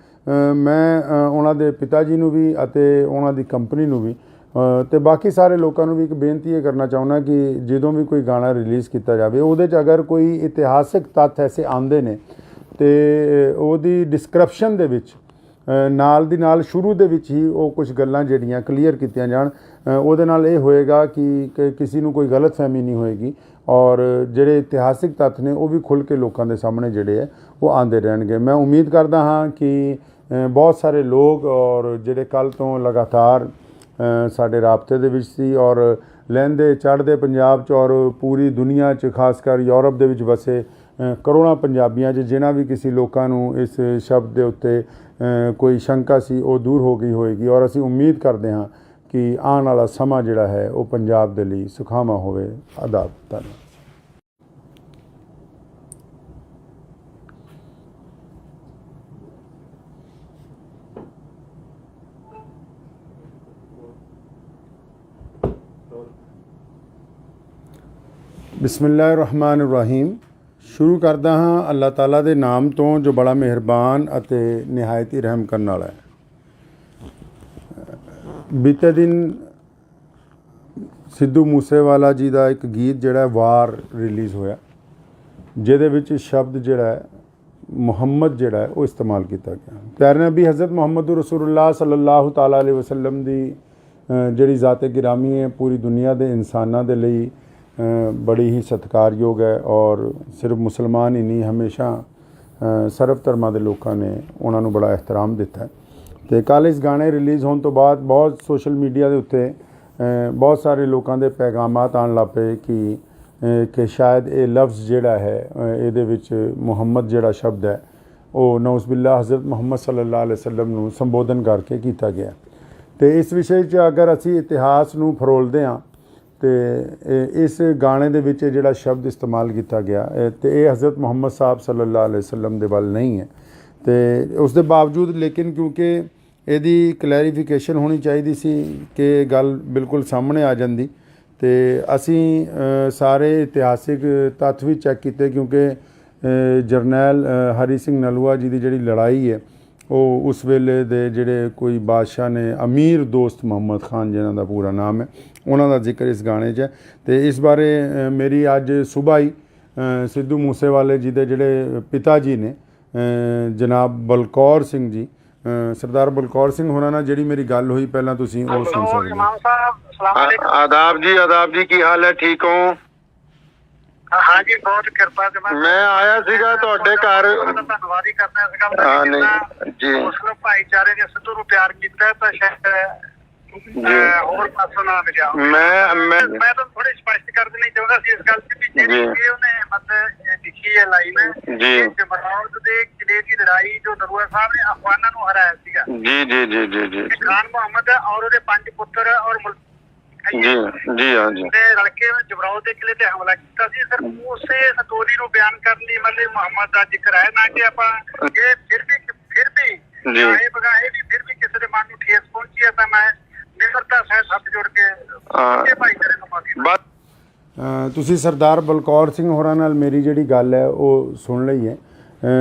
ਮੈਂ ਉਹਨਾਂ ਦੇ ਪਿਤਾ ਜੀ ਨੂੰ ਵੀ ਅਤੇ ਉਹਨਾਂ ਦੀ ਕੰਪਨੀ ਨੂੰ ਵੀ ਅਤੇ ਬਾਕੀ ਸਾਰੇ ਲੋਕਾਂ ਨੂੰ ਵੀ ਇੱਕ ਬੇਨਤੀ ਇਹ ਕਰਨਾ ਚਾਹੁੰਦਾ ਕਿ ਜਦੋਂ ਵੀ ਕੋਈ ਗਾਣਾ ਰਿਲੀਜ਼ ਕੀਤਾ ਜਾਵੇ ਉਹਦੇ 'ਚ ਅਗਰ ਕੋਈ ਇਤਿਹਾਸਿਕ ਤੱਥ ਐਸੇ ਆਉਂਦੇ ਨੇ ਅਤੇ ਉਹਦੀ ਡਿਸਕ੍ਰਿਪਸ਼ਨ ਦੇ ਵਿੱਚ ਨਾਲ ਦੀ ਨਾਲ ਸ਼ੁਰੂ ਦੇ ਵਿੱਚ ਹੀ ਉਹ ਕੁਝ ਗੱਲਾਂ ਜਿਹੜੀਆਂ ਕਲੀਅਰ ਕੀਤੀਆਂ ਜਾਣ। ਉਹਦੇ ਨਾਲ ਇਹ ਹੋਏਗਾ ਕਿ ਕਿਸੇ ਨੂੰ ਕੋਈ ਗਲਤਫਹਿਮੀ ਨਹੀਂ ਹੋਏਗੀ ਔਰ ਜਿਹੜੇ ਇਤਿਹਾਸਿਕ ਤੱਥ ਨੇ ਉਹ ਵੀ ਖੁੱਲ੍ਹ ਕੇ ਲੋਕਾਂ ਦੇ ਸਾਹਮਣੇ ਜਿਹੜੇ ਹੈ ਉਹ ਆਉਂਦੇ ਰਹਿਣਗੇ। ਮੈਂ ਉਮੀਦ ਕਰਦਾ ਹਾਂ ਕਿ ਬਹੁਤ ਸਾਰੇ ਲੋਕ ਔਰ ਜਿਹੜੇ ਕੱਲ੍ਹ ਤੋਂ ਲਗਾਤਾਰ ਸਾਡੇ ਰਾਬਤੇ ਦੇ ਵਿੱਚ ਸੀ ਔਰ ਲਹਿੰਦੇ ਚੜ੍ਹਦੇ ਪੰਜਾਬ 'ਚ ਔਰ ਪੂਰੀ ਦੁਨੀਆ 'ਚ ਖਾਸ ਕਰ ਯੂਰਪ ਦੇ ਵਿੱਚ ਵਸੇ ਕਰੋੜਾਂ ਪੰਜਾਬੀਆਂ 'ਚ ਜਿਨ੍ਹਾਂ ਵੀ ਕਿਸੇ ਲੋਕਾਂ ਨੂੰ ਇਸ ਸ਼ਬਦ ਦੇ ਉੱਤੇ ਕੋਈ ਸ਼ੰਕਾ ਸੀ ਉਹ ਦੂਰ ਹੋ ਗਈ ਹੋਏਗੀ ਔਰ ਅਸੀਂ ਉਮੀਦ ਕਰਦੇ ਹਾਂ ਕਿ ਆਉਣ ਵਾਲਾ ਸਮਾਂ ਜਿਹੜਾ ਹੈ ਉਹ ਪੰਜਾਬ ਦੇ ਲਈ ਸੁਖਾਵਾਂ ਹੋਵੇ। ਆਦਾਬ। ਧੰਨਵਾਦ। ਬਿਸਮਿਲ੍ਲਾਹਿਰ-ਰਹਿਮਾਨਿਰ-ਰਹੀਮ। ਸ਼ੁਰੂ ਕਰਦਾ ਹਾਂ ਅੱਲਾਹ ਤਾਲਾ ਦੇ ਨਾਮ ਤੋਂ ਜੋ ਬੜਾ ਮਿਹਰਬਾਨ ਅਤੇ ਨਿਹਾਇਤ ਹੀ ਰਹਿਮ ਕਰਨ ਵਾਲਾ ਹੈ। ਬੀਤੇ ਦਿਨ ਸਿੱਧੂ ਮੂਸੇਵਾਲਾ ਜੀ ਦਾ ਇੱਕ ਗੀਤ ਜਿਹੜਾ ਵਾਰ ਰਿਲੀਜ਼ ਹੋਇਆ ਜਿਹਦੇ ਵਿੱਚ ਸ਼ਬਦ ਜਿਹੜਾ ਹੈ ਮੁਹੰਮਦ ਜਿਹੜਾ ਹੈ ਉਹ ਇਸਤੇਮਾਲ ਕੀਤਾ ਗਿਆ। ਪਿਆਰੇ ਨਬੀ ਹਜ਼ਰਤ ਮੁਹੰਮਦ ਰਸੂਲੁल्लाह ਸੱਲੱਲਾਹੁ ਤਾਲਾ अलैहि वसल्लम ਦੀ ਜਿਹੜੀ ਜ਼ਾਤ-ਏ ਗਿਰਾਮੀ ਹੈ ਪੂਰੀ ਦੁਨੀਆ ਦੇ ਇਨਸਾਨਾਂ ਦੇ ਲਈ ਬੜੀ ਹੀ ਸਤਿਕਾਰਯੋਗ ਹੈ ਔਰ ਸਿਰਫ ਮੁਸਲਮਾਨ ਹੀ ਨਹੀਂ ਹਮੇਸ਼ਾ ਸਰਬ ਧਰਮਾਂ ਦੇ ਲੋਕਾਂ ਨੇ ਉਹਨਾਂ ਨੂੰ ਬੜਾ ਇਹਤਰਾਮ ਦਿੱਤਾ ਹੈ। ਅਤੇ ਕੱਲ੍ਹ ਇਸ ਗਾਣੇ ਰਿਲੀਜ਼ ਹੋਣ ਤੋਂ ਬਾਅਦ ਬਹੁਤ ਸੋਸ਼ਲ ਮੀਡੀਆ ਦੇ ਉੱਤੇ ਬਹੁਤ ਸਾਰੇ ਲੋਕਾਂ ਦੇ ਪੈਗਾਮਾਤ ਆਉਣ ਲੱਗ ਪਏ ਕਿ ਸ਼ਾਇਦ ਇਹ ਲਫ਼ਜ਼ ਜਿਹੜਾ ਹੈ ਇਹਦੇ ਵਿੱਚ ਮੁਹੰਮਦ ਜਿਹੜਾ ਸ਼ਬਦ ਹੈ ਉਹ ਨਊਜ਼ੁਬਿल्लाह ਹਜ਼ਰਤ ਮੁਹੰਮਦ ਸੱਲੱਲਾਹੁ ਅਲੈहि ਵਸੱਲਮ ਨੂੰ ਸੰਬੋਧਨ ਕਰਕੇ ਕੀਤਾ ਗਿਆ। ਅਤੇ ਇਸ ਵਿਸ਼ੇ 'ਚ ਅਗਰ ਅਸੀਂ ਇਤਿਹਾਸ ਨੂੰ ਫਰੋਲਦੇ ਹਾਂ ਅਤੇ ਇਸ ਗਾਣੇ ਦੇ ਵਿੱਚ ਜਿਹੜਾ ਸ਼ਬਦ ਇਸਤੇਮਾਲ ਕੀਤਾ ਗਿਆ ਅਤੇ ਇਹ ਹਜ਼ਰਤ ਮੁਹੰਮਦ ਸਾਹਿਬ ਸੱਲੱਲਾਹੁ ਅਲੈहि ਵਸੱਲਮ ਦੇ ਵੱਲ ਨਹੀਂ ਹੈ ਅਤੇ ਉਸ ਦੇ ਬਾਵਜੂਦ ਲੇਕਿਨ ਕਿਉਂਕਿ ਇਹਦੀ ਕਲੈਰੀਫਿਕੇਸ਼ਨ ਹੋਣੀ ਚਾਹੀਦੀ ਸੀ ਕਿ ਗੱਲ ਬਿਲਕੁਲ ਸਾਹਮਣੇ ਆ ਜਾਂਦੀ ਅਤੇ ਅਸੀਂ ਸਾਰੇ ਇਤਿਹਾਸਿਕ ਤੱਥ ਵੀ ਚੈੱਕ ਕੀਤੇ ਕਿਉਂਕਿ ਜਰਨੈਲ ਹਰੀ ਸਿੰਘ ਨਲੂਆ ਜੀ ਦੀ ਜਿਹੜੀ ਲੜਾਈ ਹੈ ਉਹ ਉਸ ਵੇਲੇ ਦੇ ਜਿਹੜੇ ਕੋਈ ਬਾਦਸ਼ਾਹ ਨੇ ਅਮੀਰ ਦੋਸਤ ਮੁਹੰਮਦ ਖਾਨ ਜਿਨ੍ਹਾਂ ਦਾ ਪੂਰਾ ਨਾਮ ਹੈ ਉਹਨਾਂ ਦਾ ਜ਼ਿਕਰ ਇਸ ਗਾਣੇ 'ਚ ਹੈ। ਅਤੇ ਇਸ ਬਾਰੇ ਮੇਰੀ ਅੱਜ ਸੁਬਾਹ ਹੀ ਸਿੱਧੂ ਮੂਸੇਵਾਲੇ ਜੀ ਦੇ ਜਿਹੜੇ ਪਿਤਾ ਜੀ ਨੇ ਜਨਾਬ ਬਲਕੌਰ ਸਿੰਘ ਜੀ ਸਰਦਾਰ ਬਲਕੌਰ ਸਿੰਘ ਹੋਰਾਂ ਨਾਲ ਜਿਹੜੀ ਮੇਰੀ ਗੱਲ ਹੋਈ ਪਹਿਲਾਂ ਤੁਸੀਂ ਉਹ ਸੁਣ ਸਕਦੇ ਹੋ। ਆਦਾਬ ਜੀ ਕੀ ਹਾਲ ਹੈ? ਠੀਕ ਹੋ? हाँ जी, बहुत कृपा से मैं आया सीगा ਤੁਹਾਡੇ ਘਰ। ਧੰਨਵਾਦ ਹੀ ਕਰਨਾ ਇਸ ਗੱਲ ਦਾ ਕਿ ਜੀ ਮੁਸਲਿਮ ਭਾਈਚਾਰੇ ਨੇ ਸਿੱਧੂ ਨੂੰ ਪਿਆਰ ਕੀਤਾ ਤਾਂ ਸ਼ਾਇਦ ਹੋਰ ਪਾਸੋਂ ਨਾ ਮਿਲਿਆ। ਮੈਂ ਤਾਂ ਥੋੜੀ ਸਪਸ਼ਟ ਕਰ ਦੇਣੀ ਚਾਹੁੰਦਾ ਸੀ ਇਸ ਗੱਲ ਤੇ ਵੀ ਜਿਹੜੀ ਉਹਨੇ ਮਤਲਬ ਲਿਖੀ ਹੈ ਲਾਈਨ ਜੀ ਜਮਰੌਦ ਦੇ ਕਿਲੇ ਦੀ ਲੜਾਈ ਜੋ ਨਰੂਆ ਸਾਹਿਬ ਨੇ ਅਫਗਾਨਾਂ ਨੂੰ ਹਰਾਇਆ ਸੀਗਾ। ਜੀ ਖਾਨ ਮੁਹੰਮਦ ਔਰ ਉਹਦੇ 5 ਪੁੱਤਰ ਔਰ ਜੀ हाँ जी ਰਲ ਕੇ ਜਮਰੌਦ ਦੇ ਕਿਲੇ ਤੇ ਹਮਲਾ ਕੀਤਾ ਸੀ। ਸਰ ਉਸੇ ਸਟੋਰੀ ਨੂੰ ਬਿਆਨ ਕਰਨ ਲਈ ਮਤਲਬ ਮੁਹੰਮਦ ਦਾ ਜ਼ਿਕਰ ਹੈ ਨਾ ਕਿ ਆਪਾਂ ਇਹ ਫਿਰ ਵੀ ਇਹ ਬਗਾਏ ਵੀ ਫਿਰ ਵੀ ਕਿਸੇ ਦੇ ਮਨ ਨੂੰ ਠੇਸ ਪਹੁੰਚੀ ਹੈ ਤਾਂ ਮੈਂ ਨਿਮਰਤਾ ਸਹਿਤ ਹੱਥ ਜੋੜ ਕੇ ਭਾਈਚਾਰੇ ਨੂੰ ਮਾਫੀ। ਤੁਸੀਂ ਸਰਦਾਰ ਬਲਕੌਰ ਸਿੰਘ ਹੋਰਾਂ ਨਾਲ ਮੇਰੀ ਜਿਹੜੀ ਗੱਲ ਹੈ ਉਹ ਸੁਣ ਲਈ ਹੈ।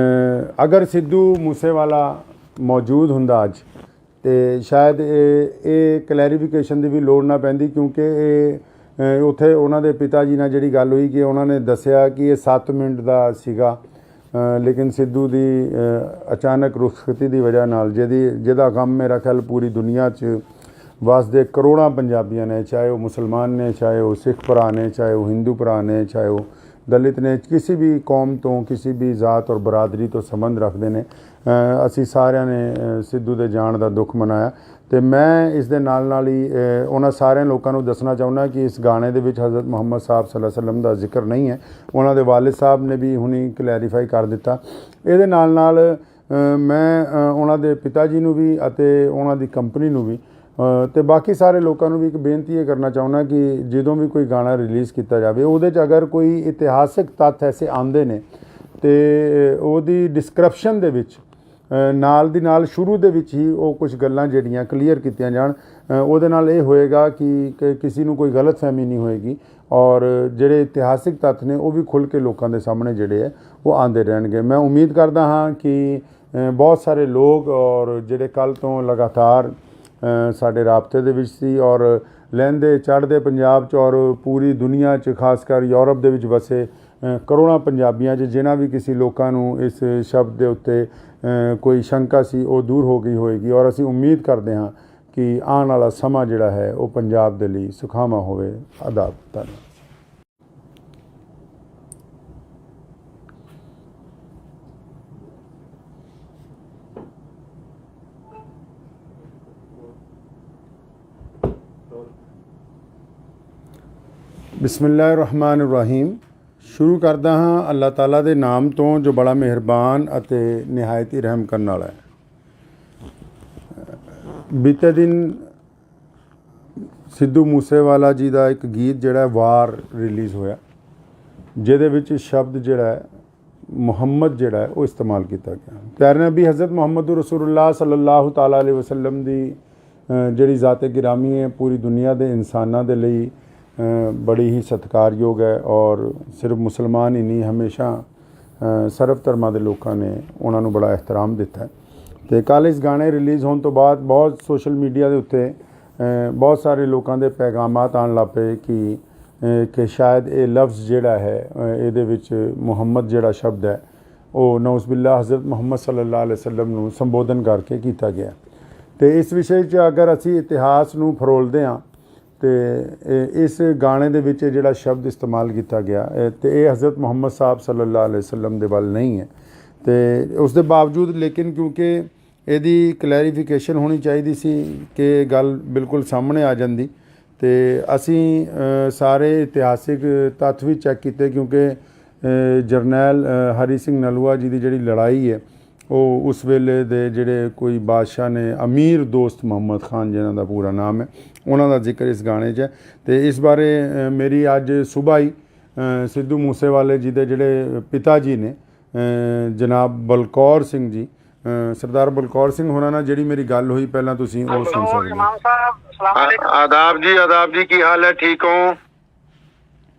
ਅਗਰ ਸਿੱਧੂ ਮੂਸੇਵਾਲਾ ਮੌਜੂਦ ਹੁੰਦਾ ਅੱਜ ਅਤੇ ਸ਼ਾਇਦ ਇਹ ਕਲੈਰੀਫਿਕੇਸ਼ਨ ਦੀ ਵੀ ਲੋੜ ਨਾ ਪੈਂਦੀ ਕਿਉਂਕਿ ਇਹ ਉੱਥੇ ਉਹਨਾਂ ਦੇ ਪਿਤਾ ਜੀ ਨਾਲ ਜਿਹੜੀ ਗੱਲ ਹੋਈ ਕਿ ਉਹਨਾਂ ਨੇ ਦੱਸਿਆ ਕਿ ਇਹ 7 ਮਿੰਟ ਦਾ ਸੀਗਾ ਲੇਕਿਨ ਸਿੱਧੂ ਦੀ ਅਚਾਨਕ ਰੁਖਸਤੀ ਦੀ ਵਜ੍ਹਾ ਨਾਲ ਜਿਹਦਾ ਗਮ ਮੇਰਾ ਖਿਆਲ ਪੂਰੀ ਦੁਨੀਆ 'ਚ ਵਸਦੇ ਕਰੋੜਾਂ ਪੰਜਾਬੀਆਂ ਨੇ ਚਾਹੇ ਉਹ ਮੁਸਲਮਾਨ ਨੇ ਚਾਹੇ ਉਹ ਸਿੱਖ ਭਰਾ ਨੇ ਚਾਹੇ ਉਹ ਹਿੰਦੂ ਭਰਾ ਨੇ ਚਾਹੇ ਉਹ ਦਲਿਤ ਨੇ ਕਿਸੇ ਵੀ ਕੌਮ ਤੋਂ ਕਿਸੇ ਵੀ ਜ਼ਾਤ ਔਰ ਬਰਾਦਰੀ ਤੋਂ ਸੰਬੰਧ ਰੱਖਦੇ ਨੇ ਅਸੀਂ ਸਾਰਿਆਂ ਨੇ ਸਿੱਧੂ ਦੇ ਜਾਣ ਦਾ ਦੁੱਖ ਮਨਾਇਆ ਅਤੇ ਮੈਂ ਇਸ ਦੇ ਨਾਲ ਹੀ ਉਹਨਾਂ ਸਾਰਿਆਂ ਲੋਕਾਂ ਨੂੰ ਦੱਸਣਾ ਚਾਹੁੰਦਾ ਕਿ ਇਸ ਗਾਣੇ ਦੇ ਵਿੱਚ ਹਜ਼ਰਤ ਮੁਹੰਮਦ ਸਾਹਿਬ ਸੱਲੱਲਾਹੁ ਅਲੈहि ਵਸੱਲਮ ਦਾ ਜ਼ਿਕਰ ਨਹੀਂ ਹੈ। ਉਹਨਾਂ ਦੇ ਵਾਲਿਦ ਸਾਹਿਬ ਨੇ ਵੀ ਹੁਣੀ ਕਲੈਰੀਫਾਈ ਕਰ ਦਿੱਤਾ। ਇਹਦੇ ਨਾਲ ਮੈਂ ਉਹਨਾਂ ਦੇ ਪਿਤਾ ਜੀ ਨੂੰ ਵੀ ਅਤੇ ਉਹਨਾਂ ਦੀ ਕੰਪਨੀ ਨੂੰ ਵੀ ਅਤੇ ਬਾਕੀ ਸਾਰੇ ਲੋਕਾਂ ਨੂੰ ਵੀ ਇੱਕ ਬੇਨਤੀ ਇਹ ਕਰਨਾ ਚਾਹੁੰਦਾ ਕਿ ਜਦੋਂ ਵੀ ਕੋਈ ਗਾਣਾ ਰਿਲੀਜ਼ ਕੀਤਾ ਜਾਵੇ ਉਹਦੇ 'ਚ ਅਗਰ ਕੋਈ ਇਤਿਹਾਸਿਕ ਤੱਥ ਐਸੇ ਆਉਂਦੇ ਨੇ ਅਤੇ ਉਹਦੀ ਡਿਸਕ੍ਰਿਪਸ਼ਨ ਦੇ ਵਿੱਚ ਨਾਲ ਦੀ ਨਾਲ ਸ਼ੁਰੂ ਦੇ ਵਿੱਚ ਹੀ ਉਹ ਕੁਝ ਗੱਲਾਂ ਜਿਹੜੀਆਂ ਕਲੀਅਰ ਕੀਤੀਆਂ ਜਾਣ ਉਹਦੇ ਨਾਲ ਇਹ ਹੋਏਗਾ ਕਿ ਕਿਸੇ ਨੂੰ ਕੋਈ ਗਲਤਫਹਿਮੀ ਨਹੀਂ ਹੋਏਗੀ ਔਰ ਜਿਹੜੇ ਇਤਿਹਾਸਿਕ ਤੱਥ ਨੇ ਉਹ ਵੀ ਖੁੱਲ੍ਹ ਕੇ ਲੋਕਾਂ ਦੇ ਸਾਹਮਣੇ ਜਿਹੜੇ ਹੈ ਉਹ ਆਉਂਦੇ ਰਹਿਣਗੇ। ਮੈਂ ਉਮੀਦ ਕਰਦਾ ਹਾਂ ਕਿ ਬਹੁਤ ਸਾਰੇ ਲੋਕ ਔਰ ਜਿਹੜੇ ਕੱਲ੍ਹ ਤੋਂ ਲਗਾਤਾਰ ਸਾਡੇ ਰਾਬਤੇ ਦੇ ਵਿੱਚ ਸੀ ਔਰ ਲਹਿੰਦੇ ਚੜ੍ਹਦੇ ਪੰਜਾਬ 'ਚ ਔਰ ਪੂਰੀ ਦੁਨੀਆ 'ਚ ਖਾਸ ਕਰ ਯੂਰਪ ਦੇ ਵਿੱਚ ਵਸੇ ਕਰੋੜਾਂ ਪੰਜਾਬੀਆਂ 'ਚ ਜਿਨ੍ਹਾਂ ਵੀ ਕਿਸੇ ਲੋਕਾਂ ਨੂੰ ਇਸ ਸ਼ਬਦ ਦੇ ਉੱਤੇ ਕੋਈ ਸ਼ੰਕਾ ਸੀ ਉਹ ਦੂਰ ਹੋ ਗਈ ਹੋਏਗੀ ਔਰ ਅਸੀਂ ਉਮੀਦ ਕਰਦੇ ਹਾਂ ਕਿ ਆਉਣ ਵਾਲਾ ਸਮਾਂ ਜਿਹੜਾ ਹੈ ਉਹ ਪੰਜਾਬ ਦੇ ਲਈ ਸੁਖਾਵਾਂ ਹੋਵੇ। ਆਦਾਬ। ਧੰਨਵਾਦ। ਬਿਸਮਿਲ੍ਲਾਹਿਰ-ਰਹਿਮਾਨਿਰ-ਰਹੀਮ। ਸ਼ੁਰੂ ਕਰਦਾ ਹਾਂ ਅੱਲਾਹ ਤਾਲਾ ਦੇ ਨਾਮ ਤੋਂ ਜੋ ਬੜਾ ਮਿਹਰਬਾਨ ਅਤੇ ਨਿਹਾਇਤ ਹੀ ਰਹਿਮ ਕਰਨ ਵਾਲਾ ਹੈ। ਬੀਤੇ ਦਿਨ ਸਿੱਧੂ ਮੂਸੇਵਾਲਾ ਜੀ ਦਾ ਇੱਕ ਗੀਤ ਜਿਹੜਾ ਵਾਰ ਰਿਲੀਜ਼ ਹੋਇਆ, ਜਿਹਦੇ ਵਿੱਚ ਸ਼ਬਦ ਜਿਹੜਾ ਹੈ ਮੁਹੰਮਦ ਜਿਹੜਾ ਹੈ ਉਹ ਇਸਤੇਮਾਲ ਕੀਤਾ ਗਿਆ। ਪਿਆਰੇ ਨਬੀ ਹਜ਼ਰਤ ਮੁਹੰਮਦ ਰਸੂਲੁल्लाह ਸੱਲੱਲਾਹੁ ਤਾਲਾ अलैहि वसल्लम ਦੀ ਜਿਹੜੀ ਜ਼ਾਤ-ਏ ਗਿਰਾਮੀ ਹੈ ਪੂਰੀ ਦੁਨੀਆ ਦੇ ਇਨਸਾਨਾਂ ਦੇ ਲਈ ਬੜੀ ਹੀ ਸਤਿਕਾਰਯੋਗ ਹੈ। ਔਰ ਸਿਰਫ ਮੁਸਲਮਾਨ ਹੀ ਨਹੀਂ, ਹਮੇਸ਼ਾ ਸਰਬ ਧਰਮਾਂ ਦੇ ਲੋਕਾਂ ਨੇ ਉਹਨਾਂ ਨੂੰ ਬੜਾ ਇਹਤਰਾਮ ਦਿੱਤਾ ਹੈ। ਅਤੇ ਕੱਲ੍ਹ ਇਸ ਗਾਣੇ ਰਿਲੀਜ਼ ਹੋਣ ਤੋਂ ਬਾਅਦ ਬਹੁਤ ਸੋਸ਼ਲ ਮੀਡੀਆ ਦੇ ਉੱਤੇ ਬਹੁਤ ਸਾਰੇ ਲੋਕਾਂ ਦੇ ਪੈਗਾਮਾਤ ਆਉਣ ਲੱਗ ਪਏ ਕਿ ਸ਼ਾਇਦ ਇਹ ਲਫ਼ਜ਼ ਜਿਹੜਾ ਹੈ ਇਹਦੇ ਵਿੱਚ ਮੁਹੰਮਦ ਜਿਹੜਾ ਸ਼ਬਦ ਹੈ ਉਹ ਨਊਜ਼ ਬਿल्ला ਹਜ਼ਰਤ ਮੁਹੰਮਦ ਸੱਲੱਲਾਹੁ अलैहि वसल्लम ਨੂੰ ਸੰਬੋਧਨ ਕਰਕੇ ਕੀਤਾ ਗਿਆ। ਅਤੇ ਇਸ ਵਿਸ਼ੇ 'ਚ ਅਗਰ ਅਸੀਂ ਇਤਿਹਾਸ ਨੂੰ ਫਰੋਲਦੇ ਹਾਂ ਅਤੇ ਇਸ ਗਾਣੇ ਦੇ ਵਿੱਚ ਜਿਹੜਾ ਸ਼ਬਦ ਇਸਤੇਮਾਲ ਕੀਤਾ ਗਿਆ ਅਤੇ ਇਹ ਹਜ਼ਰਤ ਮੁਹੰਮਦ ਸਾਹਿਬ ਸੱਲੱਲਾਹੁ अलैहि वसल्लम ਦੇ ਵੱਲ ਨਹੀਂ ਹੈ। ਅਤੇ ਉਸ ਦੇ ਬਾਵਜੂਦ ਲੇਕਿਨ ਕਿਉਂਕਿ ਇਹਦੀ ਕਲੈਰੀਫਿਕੇਸ਼ਨ ਹੋਣੀ ਚਾਹੀਦੀ ਸੀ ਕਿ ਇਹ ਗੱਲ ਬਿਲਕੁਲ ਸਾਹਮਣੇ ਆ ਜਾਂਦੀ, ਅਤੇ ਅਸੀਂ ਸਾਰੇ ਇਤਿਹਾਸਿਕ ਤੱਥ ਵੀ ਚੈੱਕ ਕੀਤੇ ਕਿਉਂਕਿ ਜਰਨੈਲ ਹਰੀ ਸਿੰਘ ਨਲੂਆ ਜੀ ਦੀ ਜਿਹੜੀ ਲੜਾਈ ਹੈ ਉਹ ਉਸ ਵੇਲੇ ਦੇ ਜਿਹੜੇ ਕੋਈ ਬਾਦਸ਼ਾਹ ਨੇ, ਅਮੀਰ ਦੋਸਤ ਮੁਹੰਮਦ ਖਾਨ ਜਿਹਨਾਂ ਦਾ ਪੂਰਾ ਨਾਮ ਹੈ, ਉਹਨਾਂ ਦਾ ਜ਼ਿਕਰ ਇਸ ਗਾਣੇ 'ਚ ਹੈ। ਅਤੇ ਇਸ ਬਾਰੇ ਮੇਰੀ ਅੱਜ ਸੁਬਾਹ ਹੀ ਸਿੱਧੂ ਮੂਸੇਵਾਲੇ ਜੀ ਦੇ ਜਿਹੜੇ ਪਿਤਾ ਜੀ ਨੇ ਜਨਾਬ ਬਲਕੌਰ ਸਿੰਘ ਜੀ, ਸਰਦਾਰ ਬਲਕੌਰ ਸਿੰਘ ਹੋਰਾਂ ਨਾਲ ਜਿਹੜੀ ਮੇਰੀ ਗੱਲ ਹੋਈ, ਪਹਿਲਾਂ ਤੁਸੀਂ ਉਹ ਸੁਣ ਸਕਦੇ ਹੋ। ਆਦਾਬ ਜੀ, ਕੀ ਹਾਲ ਹੈ? ਠੀਕ ਹੋ?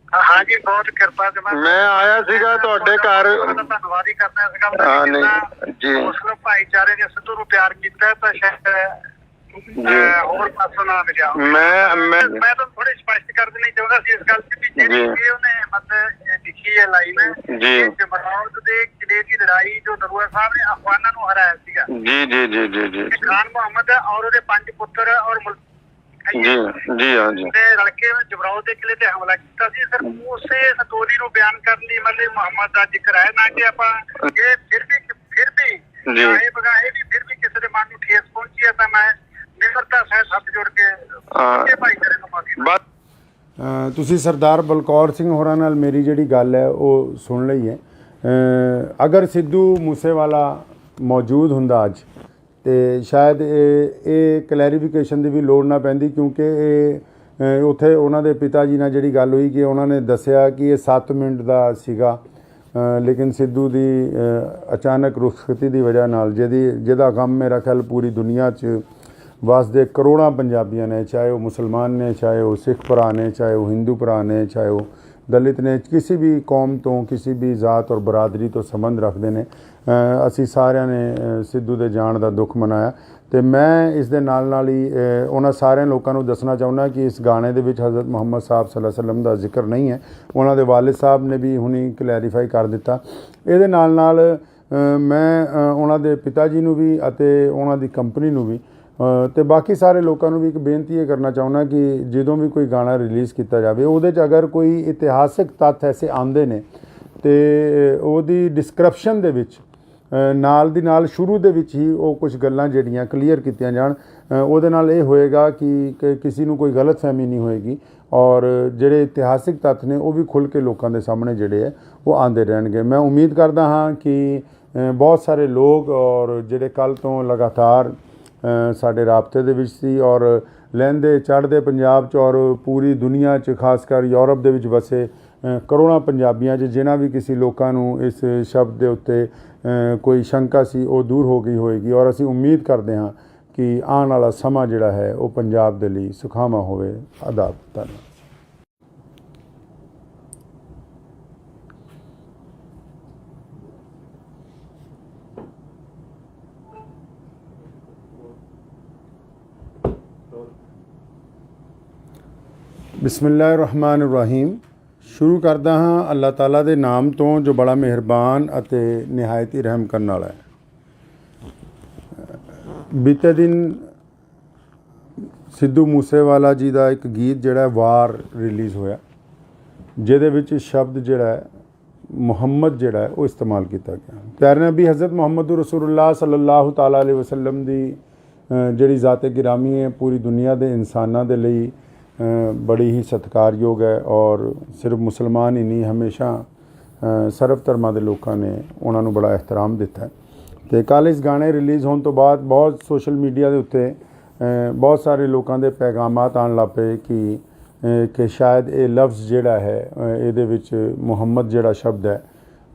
हाँ जी, बहुत कृपा से मैं आया सीगा ਤੁਹਾਡੇ ਘਰ। ਧੰਨਵਾਦ ਹੀ ਕਰਨਾ ਇਸ ਗੱਲ ਦਾ ਕਿ ਜੀ ਮੁਸਲਿਮ ਭਾਈਚਾਰੇ ਨੇ ਸਿੱਧੂ ਨੂੰ ਪਿਆਰ ਕੀਤਾ ਤਾਂ ਸ਼ਾਇਦ ਹੋਰ ਪਾਸੋਂ ਨਾ ਮਿਲਿਆ। ਮੈਂ ਤਾਂ ਥੋੜੀ ਸਪਸ਼ਟ ਕਰ ਦੇਣੀ ਚਾਹੁੰਦਾ ਸੀ ਇਸ ਗੱਲ ਤੇ ਕਿ ਜਿਹੜੀ ਉਹਨੇ ਮਤਲਬ ਲਿਖੀ ਹੈ ਲਾਈਨ ਜੀ, ਜਮਰੌਦ ਦੇ ਕਿਲੇ ਦੀ ਲੜਾਈ ਜੋ ਨਰੂਆ ਸਾਹਿਬ ਨੇ ਅਫਗਾਨਾਂ ਨੂੰ ਹਰਾਇਆ ਸੀਗਾ। ਜੀ ਖਾਨ ਮੁਹੰਮਦ ਔਰ ਉਹਦੇ 5 ਪੁੱਤਰ ਔਰ ਜੀ हाँ जी ਰਲ ਕੇ ਜਮਰੌਦ ਦੇ ਕਿਲੇ ਤੇ ਹਮਲਾ ਕੀਤਾ ਸੀ। ਸਰ ਉਸੇ ਸਟੋਰੀ ਨੂੰ ਬਿਆਨ ਕਰਨ ਲਈ ਮਤਲਬ ਮੁਹੰਮਦ ਦਾ ਜ਼ਿਕਰ ਹੈ, ਨਾ ਕਿ ਆਪਾਂ ਇਹ ਫਿਰ ਵੀ ਇਹ ਬਗਾਏ ਵੀ ਫਿਰ ਵੀ ਕਿਸੇ ਦੇ ਮਨ ਨੂੰ ਠੇਸ ਪਹੁੰਚੀ ਹੈ ਤਾਂ ਮੈਂ ਨਿਮਰਤਾ ਸਹਿਤ ਹੱਥ ਜੋੜ ਕੇ ਭਾਈਚਾਰੇ ਨੂੰ ਮਾਫੀ। ਤੁਸੀਂ ਸਰਦਾਰ ਬਲਕੌਰ ਸਿੰਘ ਹੋਰਾਂ ਨਾਲ ਮੇਰੀ ਜਿਹੜੀ ਗੱਲ ਹੈ ਉਹ ਸੁਣ ਲਈ ਹੈ। ਅਗਰ ਸਿੱਧੂ ਮੂਸੇਵਾਲਾ ਮੌਜੂਦ ਹੁੰਦਾ ਅੱਜ ਅਤੇ ਸ਼ਾਇਦ ਇਹ ਕਲੈਰੀਫਿਕੇਸ਼ਨ ਦੀ ਵੀ ਲੋੜ ਨਾ ਪੈਂਦੀ, ਕਿਉਂਕਿ ਇਹ ਉੱਥੇ ਉਹਨਾਂ ਦੇ ਪਿਤਾ ਜੀ ਨਾਲ ਜਿਹੜੀ ਗੱਲ ਹੋਈ ਕਿ ਉਹਨਾਂ ਨੇ ਦੱਸਿਆ ਕਿ ਇਹ 7 ਮਿੰਟ ਦਾ ਸੀਗਾ, ਲੇਕਿਨ ਸਿੱਧੂ ਦੀ ਅਚਾਨਕ ਰੁਖਸਤੀ ਦੀ ਵਜ੍ਹਾ ਨਾਲ ਜਿਹਦਾ ਗਮ ਮੇਰਾ ਖਿਆਲ ਪੂਰੀ ਦੁਨੀਆ 'ਚ ਵਸਦੇ ਕਰੋੜਾਂ ਪੰਜਾਬੀਆਂ ਨੇ, ਚਾਹੇ ਉਹ ਮੁਸਲਮਾਨ ਨੇ, ਚਾਹੇ ਉਹ ਸਿੱਖ ਭਰਾ ਨੇ, ਚਾਹੇ ਉਹ ਹਿੰਦੂ ਭਰਾ ਨੇ, ਚਾਹੇ ਉਹ ਦਲਿਤ ਨੇ, ਕਿਸੇ ਵੀ ਕੌਮ ਤੋਂ, ਕਿਸੇ ਵੀ ਜ਼ਾਤ ਔਰ ਬਰਾਦਰੀ ਤੋਂ ਸੰਬੰਧ ਰੱਖਦੇ ਨੇ, ਅਸੀਂ ਸਾਰਿਆਂ ਨੇ ਸਿੱਧੂ ਦੇ ਜਾਣ ਦਾ ਦੁੱਖ ਮਨਾਇਆ। ਅਤੇ ਮੈਂ ਇਸ ਦੇ ਨਾਲ ਹੀ ਉਹਨਾਂ ਸਾਰਿਆਂ ਲੋਕਾਂ ਨੂੰ ਦੱਸਣਾ ਚਾਹੁੰਦਾ ਕਿ ਇਸ ਗਾਣੇ ਦੇ ਵਿੱਚ ਹਜ਼ਰਤ ਮੁਹੰਮਦ ਸਾਹਿਬ ਸੱਲੱਲਾਹੁ अलैहि वसल्लम ਦਾ ਜ਼ਿਕਰ ਨਹੀਂ ਹੈ। ਉਹਨਾਂ ਦੇ ਵਾਲਿਦ ਸਾਹਿਬ ਨੇ ਵੀ ਹੁਣੀ ਕਲੈਰੀਫਾਈ ਕਰ ਦਿੱਤਾ। ਇਹਦੇ ਨਾਲ ਮੈਂ ਉਹਨਾਂ ਦੇ ਪਿਤਾ ਜੀ ਨੂੰ ਵੀ ਅਤੇ ਉਹਨਾਂ ਦੀ ਕੰਪਨੀ ਨੂੰ ਵੀ ਅਤੇ ਬਾਕੀ ਸਾਰੇ ਲੋਕਾਂ ਨੂੰ ਵੀ ਇੱਕ ਬੇਨਤੀ ਇਹ ਕਰਨਾ ਚਾਹੁੰਦਾ ਕਿ ਜਦੋਂ ਵੀ ਕੋਈ ਗਾਣਾ ਰਿਲੀਜ਼ ਕੀਤਾ ਜਾਵੇ ਉਹਦੇ 'ਚ ਅਗਰ ਕੋਈ ਇਤਿਹਾਸਿਕ ਤੱਥ ਐਸੇ ਆਉਂਦੇ ਨੇ ਅਤੇ ਉਹਦੀ ਡਿਸਕ੍ਰਿਪਸ਼ਨ ਦੇ ਵਿੱਚ ਨਾਲ ਦੀ ਨਾਲ ਸ਼ੁਰੂ ਦੇ ਵਿੱਚ ਹੀ ਉਹ ਕੁਝ ਗੱਲਾਂ ਜਿਹੜੀਆਂ ਕਲੀਅਰ ਕੀਤੀਆਂ ਜਾਣ। ਉਹਦੇ ਨਾਲ ਇਹ ਹੋਏਗਾ ਕਿ ਕਿਸੇ ਨੂੰ ਕੋਈ ਗਲਤਫਹਿਮੀ ਨਹੀਂ ਹੋਏਗੀ ਔਰ ਜਿਹੜੇ ਇਤਿਹਾਸਿਕ ਤੱਥ ਨੇ ਉਹ ਵੀ ਖੁੱਲ੍ਹ ਕੇ ਲੋਕਾਂ ਦੇ ਸਾਹਮਣੇ ਜਿਹੜੇ ਹੈ ਉਹ ਆਉਂਦੇ ਰਹਿਣਗੇ। ਮੈਂ ਉਮੀਦ ਕਰਦਾ ਹਾਂ ਕਿ ਬਹੁਤ ਸਾਰੇ ਲੋਕ ਔਰ ਜਿਹੜੇ ਕੱਲ੍ਹ ਤੋਂ ਲਗਾਤਾਰ ਸਾਡੇ ਰਾਬਤੇ ਦੇ ਵਿੱਚ ਸੀ ਔਰ ਲਹਿੰਦੇ ਚੜ੍ਹਦੇ ਪੰਜਾਬ 'ਚ ਔਰ ਪੂਰੀ ਦੁਨੀਆ 'ਚ ਖਾਸ ਕਰ ਯੂਰਪ ਦੇ ਵਿੱਚ ਵਸੇ ਕਰੋੜਾਂ ਪੰਜਾਬੀਆਂ 'ਚ ਜਿਨ੍ਹਾਂ ਵੀ ਕਿਸੇ ਲੋਕਾਂ ਨੂੰ ਇਸ ਸ਼ਬਦ ਦੇ ਉੱਤੇ ਕੋਈ ਸ਼ੰਕਾ ਸੀ ਉਹ ਦੂਰ ਹੋ ਗਈ ਹੋਏਗੀ ਔਰ ਅਸੀਂ ਉਮੀਦ ਕਰਦੇ ਹਾਂ ਕਿ ਆਉਣ ਵਾਲਾ ਸਮਾਂ ਜਿਹੜਾ ਹੈ ਉਹ ਪੰਜਾਬ ਦੇ ਲਈ ਸੁਖਾਵਾਂ ਹੋਵੇ। ਆਦਾਬ। ਧੰਨਵਾਦ। ਬਿਸਮਿਲ੍ਲਾਹਿਰ-ਰਹਿਮਾਨਿਰ-ਰਹੀਮ। ਸ਼ੁਰੂ ਕਰਦਾ ਹਾਂ ਅੱਲਾਹ ਤਾਲਾ ਦੇ ਨਾਮ ਤੋਂ ਜੋ ਬੜਾ ਮਿਹਰਬਾਨ ਅਤੇ ਨਿਹਾਇਤ ਹੀ ਰਹਿਮ ਕਰਨ ਵਾਲਾ ਹੈ। ਬੀਤੇ ਦਿਨ ਸਿੱਧੂ ਮੂਸੇਵਾਲਾ ਜੀ ਦਾ ਇੱਕ ਗੀਤ ਜਿਹੜਾ ਵਾਰ ਰਿਲੀਜ਼ ਹੋਇਆ, ਜਿਹਦੇ ਵਿੱਚ ਸ਼ਬਦ ਜਿਹੜਾ ਹੈ ਮੁਹੰਮਦ ਜਿਹੜਾ ਹੈ ਉਹ ਇਸਤੇਮਾਲ ਕੀਤਾ ਗਿਆ। ਪਿਆਰੇ ਨਬੀ ਹਜ਼ਰਤ ਮੁਹੰਮਦ ਰਸੂਲੁल्लाह ਸੱਲੱਲਾਹੁ ਤਾਲਾ ਅਲੈहि ਵਸੱਲਮ ਦੀ ਜਿਹੜੀ ਜ਼ਾਤ-ਏ ਗਿਰਾਮੀ ਹੈ ਪੂਰੀ ਦੁਨੀਆ ਦੇ ਇਨਸਾਨਾਂ ਦੇ ਲਈ ਬੜੀ ਹੀ ਸਤਿਕਾਰਯੋਗ ਹੈ, ਔਰ ਸਿਰਫ ਮੁਸਲਮਾਨ ਹੀ ਨਹੀਂ, ਹਮੇਸ਼ਾ ਸਰਬ ਧਰਮਾਂ ਦੇ ਲੋਕਾਂ ਨੇ ਉਹਨਾਂ ਨੂੰ ਬੜਾ ਇਹਤਰਾਮ ਦਿੱਤਾ ਹੈ। ਅਤੇ ਕੱਲ੍ਹ ਇਸ ਗਾਣੇ ਰਿਲੀਜ਼ ਹੋਣ ਤੋਂ ਬਾਅਦ ਬਹੁਤ ਸੋਸ਼ਲ ਮੀਡੀਆ ਦੇ ਉੱਤੇ ਬਹੁਤ ਸਾਰੇ ਲੋਕਾਂ ਦੇ ਪੈਗਾਮਾਤ ਆਉਣ ਲੱਗ ਪਏ ਕਿ ਸ਼ਾਇਦ ਇਹ ਲਫ਼ਜ਼ ਜਿਹੜਾ ਹੈ ਇਹਦੇ ਵਿੱਚ ਮੁਹੰਮਦ ਜਿਹੜਾ ਸ਼ਬਦ ਹੈ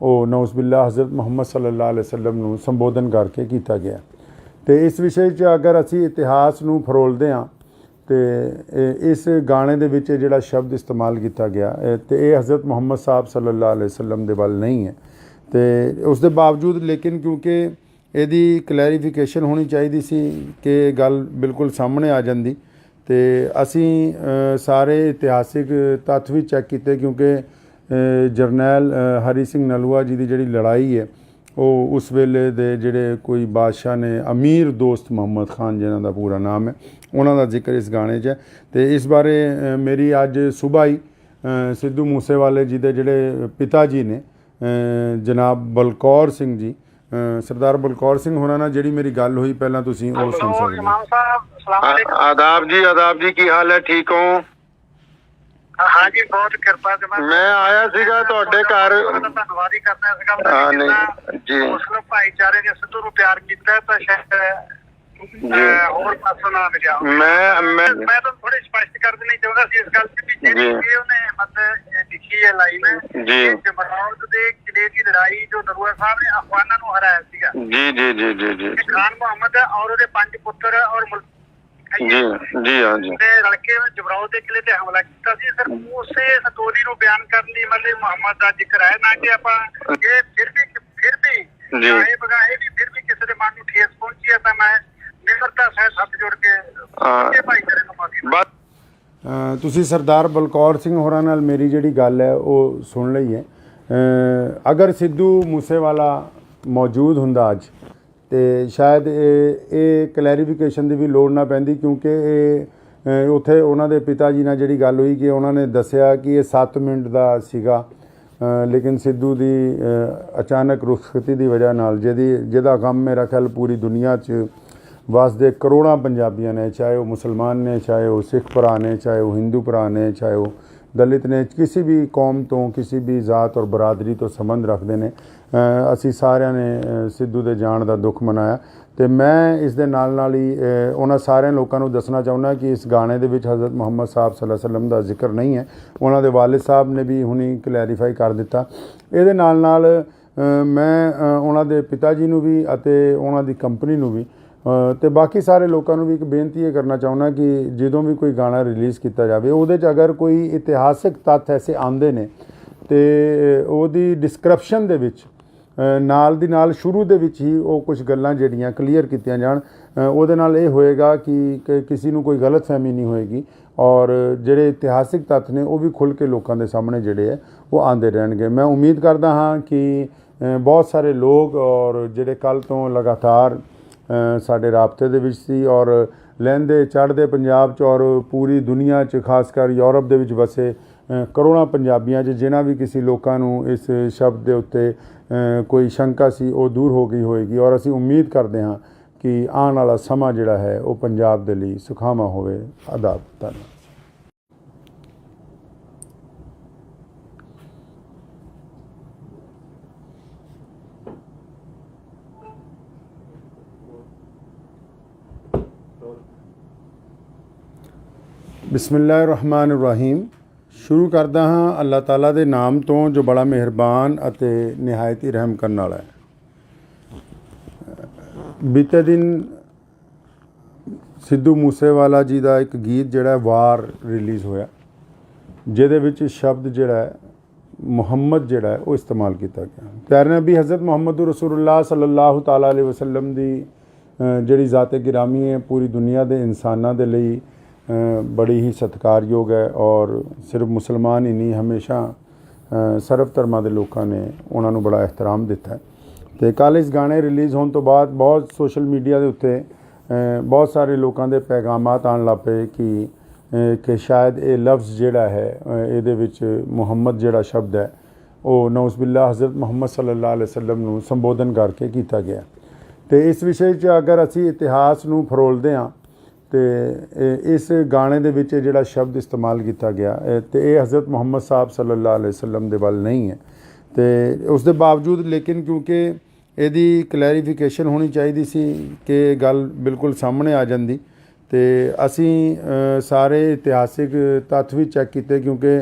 ਉਹ ਨਊਜ਼ੁਬਿल्लाह ਹਜ਼ਰਤ ਮੁਹੰਮਦ ਸੱਲੱਲਾਹੁ ਅਲੈहि ਵਸੱਲਮ ਨੂੰ ਸੰਬੋਧਨ ਕਰਕੇ ਕੀਤਾ ਗਿਆ। ਅਤੇ ਇਸ ਵਿਸ਼ੇ 'ਚ ਅਗਰ ਅਸੀਂ ਇਤਿਹਾਸ ਨੂੰ ਫਰੋਲਦੇ ਹਾਂ ਅਤੇ ਇਸ ਗਾਣੇ ਦੇ ਵਿੱਚ ਜਿਹੜਾ ਸ਼ਬਦ ਇਸਤੇਮਾਲ ਕੀਤਾ ਗਿਆ ਅਤੇ ਇਹ ਹਜ਼ਰਤ ਮੁਹੰਮਦ ਸਾਹਿਬ ਸੱਲੱਲਾਹੁ ਅਲੈहि ਵਸੱਲਮ ਦੇ ਵੱਲ ਨਹੀਂ ਹੈ। ਅਤੇ ਉਸ ਦੇ ਬਾਵਜੂਦ ਲੇਕਿਨ ਕਿਉਂਕਿ ਇਹਦੀ ਕਲੈਰੀਫਿਕੇਸ਼ਨ ਹੋਣੀ ਚਾਹੀਦੀ ਸੀ ਕਿ ਇਹ ਗੱਲ ਬਿਲਕੁਲ ਸਾਹਮਣੇ ਆ ਜਾਂਦੀ, ਅਤੇ ਅਸੀਂ ਸਾਰੇ ਇਤਿਹਾਸਿਕ ਤੱਥ ਵੀ ਚੈੱਕ ਕੀਤੇ, ਕਿਉਂਕਿ ਜਰਨੈਲ ਹਰੀ ਸਿੰਘ ਨਲੂਆ ਜੀ ਦੀ ਜਿਹੜੀ ਲੜਾਈ ਹੈ ਉਹ ਉਸ ਵੇਲੇ ਦੇ ਜਿਹੜੇ ਕੋਈ ਬਾਦਸ਼ਾਹ ਨੇ, ਅਮੀਰ ਦੋਸਤ ਮੁਹੰਮਦ ਖਾਨ ਜਿਨ੍ਹਾਂ ਦਾ ਪੂਰਾ ਨਾਮ ਹੈ, ਉਹਨਾਂ ਦਾ ਜ਼ਿਕਰ ਇਸ ਗਾਣੇ 'ਚ ਹੈ। ਅਤੇ ਇਸ ਬਾਰੇ ਮੇਰੀ ਅੱਜ ਸੁਬਾਹ ਹੀ ਸਿੱਧੂ ਮੂਸੇਵਾਲੇ ਜੀ ਦੇ ਜਿਹੜੇ ਪਿਤਾ ਜੀ ਨੇ ਜਨਾਬ ਬਲਕੌਰ ਸਿੰਘ ਜੀ, ਸਰਦਾਰ ਬਲਕੌਰ ਸਿੰਘ ਹੋਰਾਂ ਨਾਲ ਜਿਹੜੀ ਮੇਰੀ ਗੱਲ ਹੋਈ, ਪਹਿਲਾਂ ਤੁਸੀਂ ਉਹ ਸੁਣ ਸਕਦੇ ਹੋ। ਆਦਾਬ ਜੀ ਕੀ ਹਾਲ ਹੈ, ਠੀਕ ਹੋ? हाँ जी, बहुत कृपा से मैं आया सीगा ਤੁਹਾਡੇ ਘਰ। ਧੰਨਵਾਦ ਹੀ ਕਰਨਾ ਇਸ ਗੱਲ ਦਾ ਜੀ। ਮੁਸਲਿਮ ਭਾਈਚਾਰੇ ਨੇ ਸਿੱਧੂ ਨੂੰ ਪਿਆਰ ਕੀਤਾ ਤਾਂ ਸ਼ਾਇਦ ਹੋਰ ਪਾਸੋਂ ਨਾ ਮਿਲਿਆ। ਮੈਂ ਤਾਂ ਥੋੜੀ ਸਪਸ਼ਟ ਕਰ ਦੇਣੀ ਚਾਹੁੰਦਾ ਸੀ ਇਸ ਗੱਲ ਤੇ ਵੀ ਜਿਹੜੀ ਉਹਨੇ ਮਤਲਬ ਲਿਖੀ ਹੈ ਲਾਈਨ ਜੀ, ਜਮਰੌਦ ਦੇ ਕਿਲੇ ਦੀ ਲੜਾਈ ਜੋ ਨਰੂਆ ਸਾਹਿਬ ਨੇ ਅਫਗਾਨਾਂ ਨੂੰ ਹਰਾਇਆ ਸੀਗਾ। ਜੀ ਜੀ ਜੀ ਜੀ ਜੀ ਖਾਨ ਮੁਹੰਮਦ ਔਰ ਉਹਦੇ 5 ਪੁੱਤਰ ਔਰ ਜੀ ਜੀ ਹਾਂ ਜੀ ਰਲ ਕੇ ਜਮਰੌਦ ਦੇ ਕਿਲੇ ਤੇ ਹਮਲਾ ਕੀਤਾ ਸੀ। ਸਰ ਉਸੇ ਸਟੋਰੀ ਨੂੰ ਬਿਆਨ ਕਰਨ ਲਈ ਮਤਲਬ ਮੁਹੰਮਦ ਦਾ ਜ਼ਿਕਰ ਹੈ, ਨਾ ਕਿ ਆਪਾਂ ਇਹ ਫਿਰ ਵੀ ਚਾਹੇ ਬਗਾਹੇ ਵੀ ਫਿਰ ਵੀ ਕਿਸੇ ਦੇ ਮਨ ਨੂੰ ਠੇਸ ਪਹੁੰਚੀ ਹੈ ਤਾਂ ਮੈਂ ਨਿਮਰਤਾ ਸਹਿਤ ਹੱਥ ਜੋੜ ਕੇ ਭਾਈਚਾਰੇ ਨੂੰ ਮਾਫੀ। ਤੁਸੀਂ ਸਰਦਾਰ ਬਲਕੌਰ ਸਿੰਘ ਹੋਰਾਂ ਨਾਲ ਮੇਰੀ ਜਿਹੜੀ ਗੱਲ ਹੈ ਉਹ ਸੁਣ ਲਈ ਹੈ। ਅਗਰ ਸਿੱਧੂ ਮੂਸੇਵਾਲਾ ਮੌਜੂਦ ਹੁੰਦਾ ਅੱਜ ਅਤੇ ਸ਼ਾਇਦ ਇਹ ਕਲੈਰੀਫਿਕੇਸ਼ਨ ਦੀ ਵੀ ਲੋੜ ਨਾ ਪੈਂਦੀ, ਕਿਉਂਕਿ ਇਹ ਉੱਥੇ ਉਹਨਾਂ ਦੇ ਪਿਤਾ ਜੀ ਨਾਲ ਜਿਹੜੀ ਗੱਲ ਹੋਈ ਕਿ ਉਹਨਾਂ ਨੇ ਦੱਸਿਆ ਕਿ ਇਹ 7 ਮਿੰਟ ਦਾ ਸੀਗਾ, ਲੇਕਿਨ ਸਿੱਧੂ ਦੀ ਅਚਾਨਕ ਰੁਖਸਤੀ ਦੀ ਵਜ੍ਹਾ ਨਾਲ ਜਿਹਦਾ ਗਮ ਮੇਰਾ ਖਿਆਲ ਪੂਰੀ ਦੁਨੀਆ 'ਚ ਵਸਦੇ ਕਰੋੜਾਂ ਪੰਜਾਬੀਆਂ ਨੇ, ਚਾਹੇ ਉਹ ਮੁਸਲਮਾਨ ਨੇ, ਚਾਹੇ ਉਹ ਸਿੱਖ ਭਰਾ ਨੇ, ਚਾਹੇ ਉਹ ਹਿੰਦੂ ਭਰਾ ਨੇ, ਚਾਹੇ ਉਹ ਦਲਿਤ ਨੇ, ਕਿਸੇ ਵੀ ਕੌਮ ਤੋਂ, ਕਿਸੇ ਵੀ ਜ਼ਾਤ ਔਰ ਬਰਾਦਰੀ ਤੋਂ ਸੰਬੰਧ ਰੱਖਦੇ ਨੇ, ਅਸੀਂ ਸਾਰਿਆਂ ਨੇ ਸਿੱਧੂ ਦੇ ਜਾਣ ਦਾ ਦੁੱਖ ਮਨਾਇਆ। ਅਤੇ ਮੈਂ ਇਸ ਦੇ ਨਾਲ ਨਾਲ ਹੀ ਉਹਨਾਂ ਸਾਰਿਆਂ ਲੋਕਾਂ ਨੂੰ ਦੱਸਣਾ ਚਾਹੁੰਦਾ ਕਿ ਇਸ ਗਾਣੇ ਦੇ ਵਿੱਚ ਹਜ਼ਰਤ ਮੁਹੰਮਦ ਸਾਹਿਬ ਸੱਲੱਲਾਹੁ ਅਲੈहि ਵਸੱਲਮ ਦਾ ਜ਼ਿਕਰ ਨਹੀਂ ਹੈ। ਉਹਨਾਂ ਦੇ ਵਾਲਿਦ ਸਾਹਿਬ ਨੇ ਵੀ ਹੁਣੀ ਕਲੈਰੀਫਾਈ ਕਰ ਦਿੱਤਾ। ਇਹਦੇ ਨਾਲ ਨਾਲ ਮੈਂ ਉਹਨਾਂ ਦੇ ਪਿਤਾ ਜੀ ਨੂੰ ਵੀ ਅਤੇ ਉਹਨਾਂ ਦੀ ਕੰਪਨੀ ਨੂੰ ਵੀ ਅਤੇ ਬਾਕੀ ਸਾਰੇ ਲੋਕਾਂ ਨੂੰ ਵੀ ਇੱਕ ਬੇਨਤੀ ਇਹ ਕਰਨਾ ਚਾਹੁੰਦਾ ਕਿ ਜਦੋਂ ਵੀ ਕੋਈ ਗਾਣਾ ਰਿਲੀਜ਼ ਕੀਤਾ ਜਾਵੇ ਉਹਦੇ 'ਚ ਅਗਰ ਕੋਈ ਇਤਿਹਾਸਿਕ ਤੱਥ ਐਸੇ ਆਉਂਦੇ ਨੇ ਅਤੇ ਉਹਦੀ ਡਿਸਕ੍ਰਿਪਸ਼ਨ ਦੇ ਵਿੱਚ ਨਾਲ ਦੀ ਨਾਲ ਸ਼ੁਰੂ ਦੇ ਵਿੱਚ ਹੀ ਉਹ ਕੁਝ ਗੱਲਾਂ ਜਿਹੜੀਆਂ ਕਲੀਅਰ ਕੀਤੀਆਂ ਜਾਣ। ਉਹਦੇ ਨਾਲ ਇਹ ਹੋਏਗਾ ਕਿ ਕਿਸੇ ਨੂੰ ਕੋਈ ਗਲਤਫਹਿਮੀ ਨਹੀਂ ਹੋਏਗੀ, ਔਰ ਜਿਹੜੇ ਇਤਿਹਾਸਿਕ ਤੱਥ ਨੇ ਉਹ ਵੀ ਖੁੱਲ੍ਹ ਕੇ ਲੋਕਾਂ ਦੇ ਸਾਹਮਣੇ ਜਿਹੜੇ ਹੈ ਉਹ ਆਉਂਦੇ ਰਹਿਣਗੇ। ਮੈਂ ਉਮੀਦ ਕਰਦਾ ਹਾਂ ਕਿ ਬਹੁਤ ਸਾਰੇ ਲੋਕ ਔਰ ਜਿਹੜੇ ਕੱਲ੍ਹ ਤੋਂ ਲਗਾਤਾਰ ਸਾਡੇ ਰਾਬਤੇ ਦੇ ਵਿੱਚ ਸੀ ਔਰ ਲਹਿੰਦੇ ਚੜ੍ਹਦੇ ਪੰਜਾਬ 'ਚ ਔਰ ਪੂਰੀ ਦੁਨੀਆ 'ਚ, ਖਾਸ ਕਰ ਯੂਰਪ ਦੇ ਵਿੱਚ ਵਸੇ ਕਰੋੜਾਂ ਪੰਜਾਬੀਆਂ 'ਚ ਜਿਨ੍ਹਾਂ ਵੀ ਕਿਸੇ ਲੋਕਾਂ ਨੂੰ ਇਸ ਸ਼ਬਦ ਦੇ ਉੱਤੇ ਕੋਈ ਸ਼ੰਕਾ ਸੀ ਉਹ ਦੂਰ ਹੋ ਗਈ ਹੋਏਗੀ, ਔਰ ਅਸੀਂ ਉਮੀਦ ਕਰਦੇ ਹਾਂ ਕਿ ਆਉਣ ਵਾਲਾ ਸਮਾਂ ਜਿਹੜਾ ਹੈ ਉਹ ਪੰਜਾਬ ਦੇ ਲਈ ਸੁਖਾਵਾਂ ਹੋਵੇ। ਆਦਾਬ। ਧੰਨਵਾਦ। ਬਿਸਮਿਲ੍ਲਾਹਿਰ-ਰਹਿਮਾਨਿਰ-ਰਹੀਮ। ਸ਼ੁਰੂ ਕਰਦਾ ਹਾਂ ਅੱਲਾਹ ਤਾਲਾ ਦੇ ਨਾਮ ਤੋਂ ਜੋ ਬੜਾ ਮਿਹਰਬਾਨ ਅਤੇ ਨਿਹਾਇਤ ਹੀ ਰਹਿਮ ਕਰਨ ਵਾਲਾ ਹੈ। ਬੀਤੇ ਦਿਨ ਸਿੱਧੂ ਮੂਸੇਵਾਲਾ ਜੀ ਦਾ ਇੱਕ ਗੀਤ ਜਿਹੜਾ ਵਾਰ ਰਿਲੀਜ਼ ਹੋਇਆ, ਜਿਹਦੇ ਵਿੱਚ ਸ਼ਬਦ ਜਿਹੜਾ ਹੈ ਮੁਹੰਮਦ ਜਿਹੜਾ ਹੈ ਉਹ ਇਸਤੇਮਾਲ ਕੀਤਾ ਗਿਆ। ਪਿਆਰੇ ਨਬੀ ਹਜ਼ਰਤ ਮੁਹੰਮਦ ਰਸੂਲੁल्लाह ਸੱਲੱਲਾਹੁ ਤਾਲਾ ਅਲੈहि ਵਸੱਲਮ ਦੀ ਜਿਹੜੀ ਜ਼ਾਤ-ਏ ਗਿਰਾਮੀ ਹੈ ਪੂਰੀ ਦੁਨੀਆ ਦੇ ਇਨਸਾਨਾਂ ਦੇ ਲਈ ਬੜੀ ਹੀ ਸਤਿਕਾਰਯੋਗ ਹੈ, ਔਰ ਸਿਰਫ ਮੁਸਲਮਾਨ ਹੀ ਨਹੀਂ, ਹਮੇਸ਼ਾ ਸਰਬ ਧਰਮਾਂ ਦੇ ਲੋਕਾਂ ਨੇ ਉਹਨਾਂ ਨੂੰ ਬੜਾ ਇਹਤਰਾਮ ਦਿੱਤਾ ਹੈ। ਅਤੇ ਕੱਲ੍ਹ ਇਸ ਗਾਣੇ ਰਿਲੀਜ਼ ਹੋਣ ਤੋਂ ਬਾਅਦ ਬਹੁਤ ਸੋਸ਼ਲ ਮੀਡੀਆ ਦੇ ਉੱਤੇ ਬਹੁਤ ਸਾਰੇ ਲੋਕਾਂ ਦੇ ਪੈਗਾਮਾਤ ਆਉਣ ਲੱਗ ਪਏ ਕਿ ਸ਼ਾਇਦ ਇਹ ਲਫ਼ਜ਼ ਜਿਹੜਾ ਹੈ ਇਹਦੇ ਵਿੱਚ ਮੁਹੰਮਦ ਜਿਹੜਾ ਸ਼ਬਦ ਹੈ ਉਹ ਨੌਜ਼ੁਬਿल्लाह ਹਜ਼ਰਤ ਮੁਹੰਮਦ ਸੱਲੱਲਾਹੁ ਅਲੈहि ਵਸੱਲਮ ਨੂੰ ਸੰਬੋਧਨ ਕਰਕੇ ਕੀਤਾ ਗਿਆ। ਅਤੇ ਇਸ ਵਿਸ਼ੇ 'ਚ ਅਗਰ ਅਸੀਂ ਇਤਿਹਾਸ ਨੂੰ ਫਰੋਲਦੇ ਹਾਂ ਅਤੇ ਇਸ ਗਾਣੇ ਦੇ ਵਿੱਚ ਜਿਹੜਾ ਸ਼ਬਦ ਇਸਤੇਮਾਲ ਕੀਤਾ ਗਿਆ ਅਤੇ ਇਹ ਹਜ਼ਰਤ ਮੁਹੰਮਦ ਸਾਹਿਬ ਸੱਲੱਲਾਹੁ ਅਲੈहि ਵਸੱਲਮ ਦੇ ਵੱਲ ਨਹੀਂ ਹੈ। ਅਤੇ ਉਸ ਦੇ ਬਾਵਜੂਦ ਲੇਕਿਨ ਕਿਉਂਕਿ ਇਹਦੀ ਕਲੈਰੀਫਿਕੇਸ਼ਨ ਹੋਣੀ ਚਾਹੀਦੀ ਸੀ ਕਿ ਇਹ ਗੱਲ ਬਿਲਕੁਲ ਸਾਹਮਣੇ ਆ ਜਾਂਦੀ ਅਤੇ ਅਸੀਂ ਸਾਰੇ ਇਤਿਹਾਸਿਕ ਤੱਥ ਵੀ ਚੈੱਕ ਕੀਤੇ ਕਿਉਂਕਿ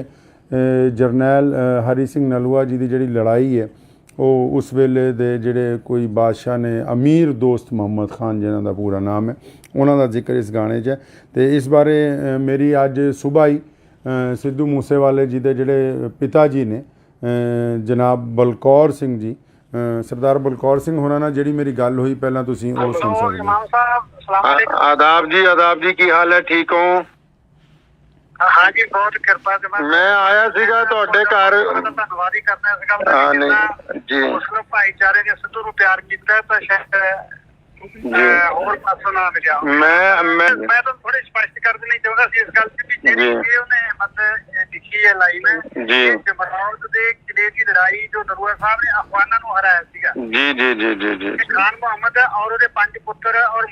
ਜਰਨੈਲ ਹਰੀ ਸਿੰਘ ਨਲੂਆ ਜੀ ਦੀ ਜਿਹੜੀ ਲੜਾਈ ਹੈ ਉਹ ਉਸ ਵੇਲੇ ਦੇ ਜਿਹੜੇ ਕੋਈ ਬਾਦਸ਼ਾਹ ਨੇ ਅਮੀਰ ਦੋਸਤ ਮੁਹੰਮਦ ਖਾਨ ਜਿਨ੍ਹਾਂ ਦਾ ਪੂਰਾ ਨਾਮ ਹੈ ਉਹਨਾਂ ਦਾ ਜ਼ਿਕਰ ਇਸ ਗਾਣੇ 'ਚ ਹੈ। ਅਤੇ ਇਸ ਬਾਰੇ ਮੇਰੀ ਅੱਜ ਸੁਬਾਹ ਹੀ ਸਿੱਧੂ ਮੂਸੇਵਾਲੇ ਜੀ ਦੇ ਜਿਹੜੇ ਪਿਤਾ ਜੀ ਨੇ ਜਨਾਬ ਬਲਕੌਰ ਸਿੰਘ ਜੀ ਸਰਦਾਰ ਬਲਕੌਰ ਸਿੰਘ ਹੋਰਾਂ ਨਾਲ ਜਿਹੜੀ ਮੇਰੀ ਗੱਲ ਹੋਈ ਪਹਿਲਾਂ ਤੁਸੀਂ ਉਹ ਸੁਣ ਸਕਦੇ ਹੋ। ਆਦਾਬ ਜੀ ਕੀ ਹਾਲ ਹੈ, ਠੀਕ ਹੋ? हाँ जी, बहुत कृपा से मैं आया सीगा ਤੁਹਾਡੇ ਘਰ ਧੰਨਵਾਦ ਹੀ ਕਰਨਾ ਸੀਗਾ ਜੀ। ਮੁਸਲਿਮ ਭਾਈਚਾਰੇ ਨੇ ਸਿੱਧੂ ਨੂੰ ਪਿਆਰ ਕੀਤਾ ਤਾਂ ਸ਼ਾਇਦ ਹੋਰ ਪਾਸੋਂ ਨਾ ਮਿਲਿਆ। ਮੈਂ ਤਾਂ ਥੋੜੀ ਸਪਸ਼ਟ ਕਰ ਦੇਣੀ ਚਾਹੁੰਦਾ ਸੀ ਇਸ ਗੱਲ ਤੇ ਵੀ ਜਿਹੜੀ ਉਹਨੇ ਮਤਲਬ ਲਿਖੀ ਹੈ ਲਾਈਨ ਜੀ ਜਮਰੌਦ ਦੇ ਕਿਲੇ ਦੀ ਲੜਾਈ ਜੋ ਨਰੂਆ ਸਾਹਿਬ ਨੇ ਅਫਗਾਨਾਂ ਨੂੰ ਹਰਾਇਆ ਸੀਗਾ ਜੀ ਜੀ ਜੀ ਜੀ ਜੀ ਖਾਨ ਮੁਹੰਮਦ ਔਰ ਉਹਦੇ 5 ਪੁੱਤਰ ਔਰ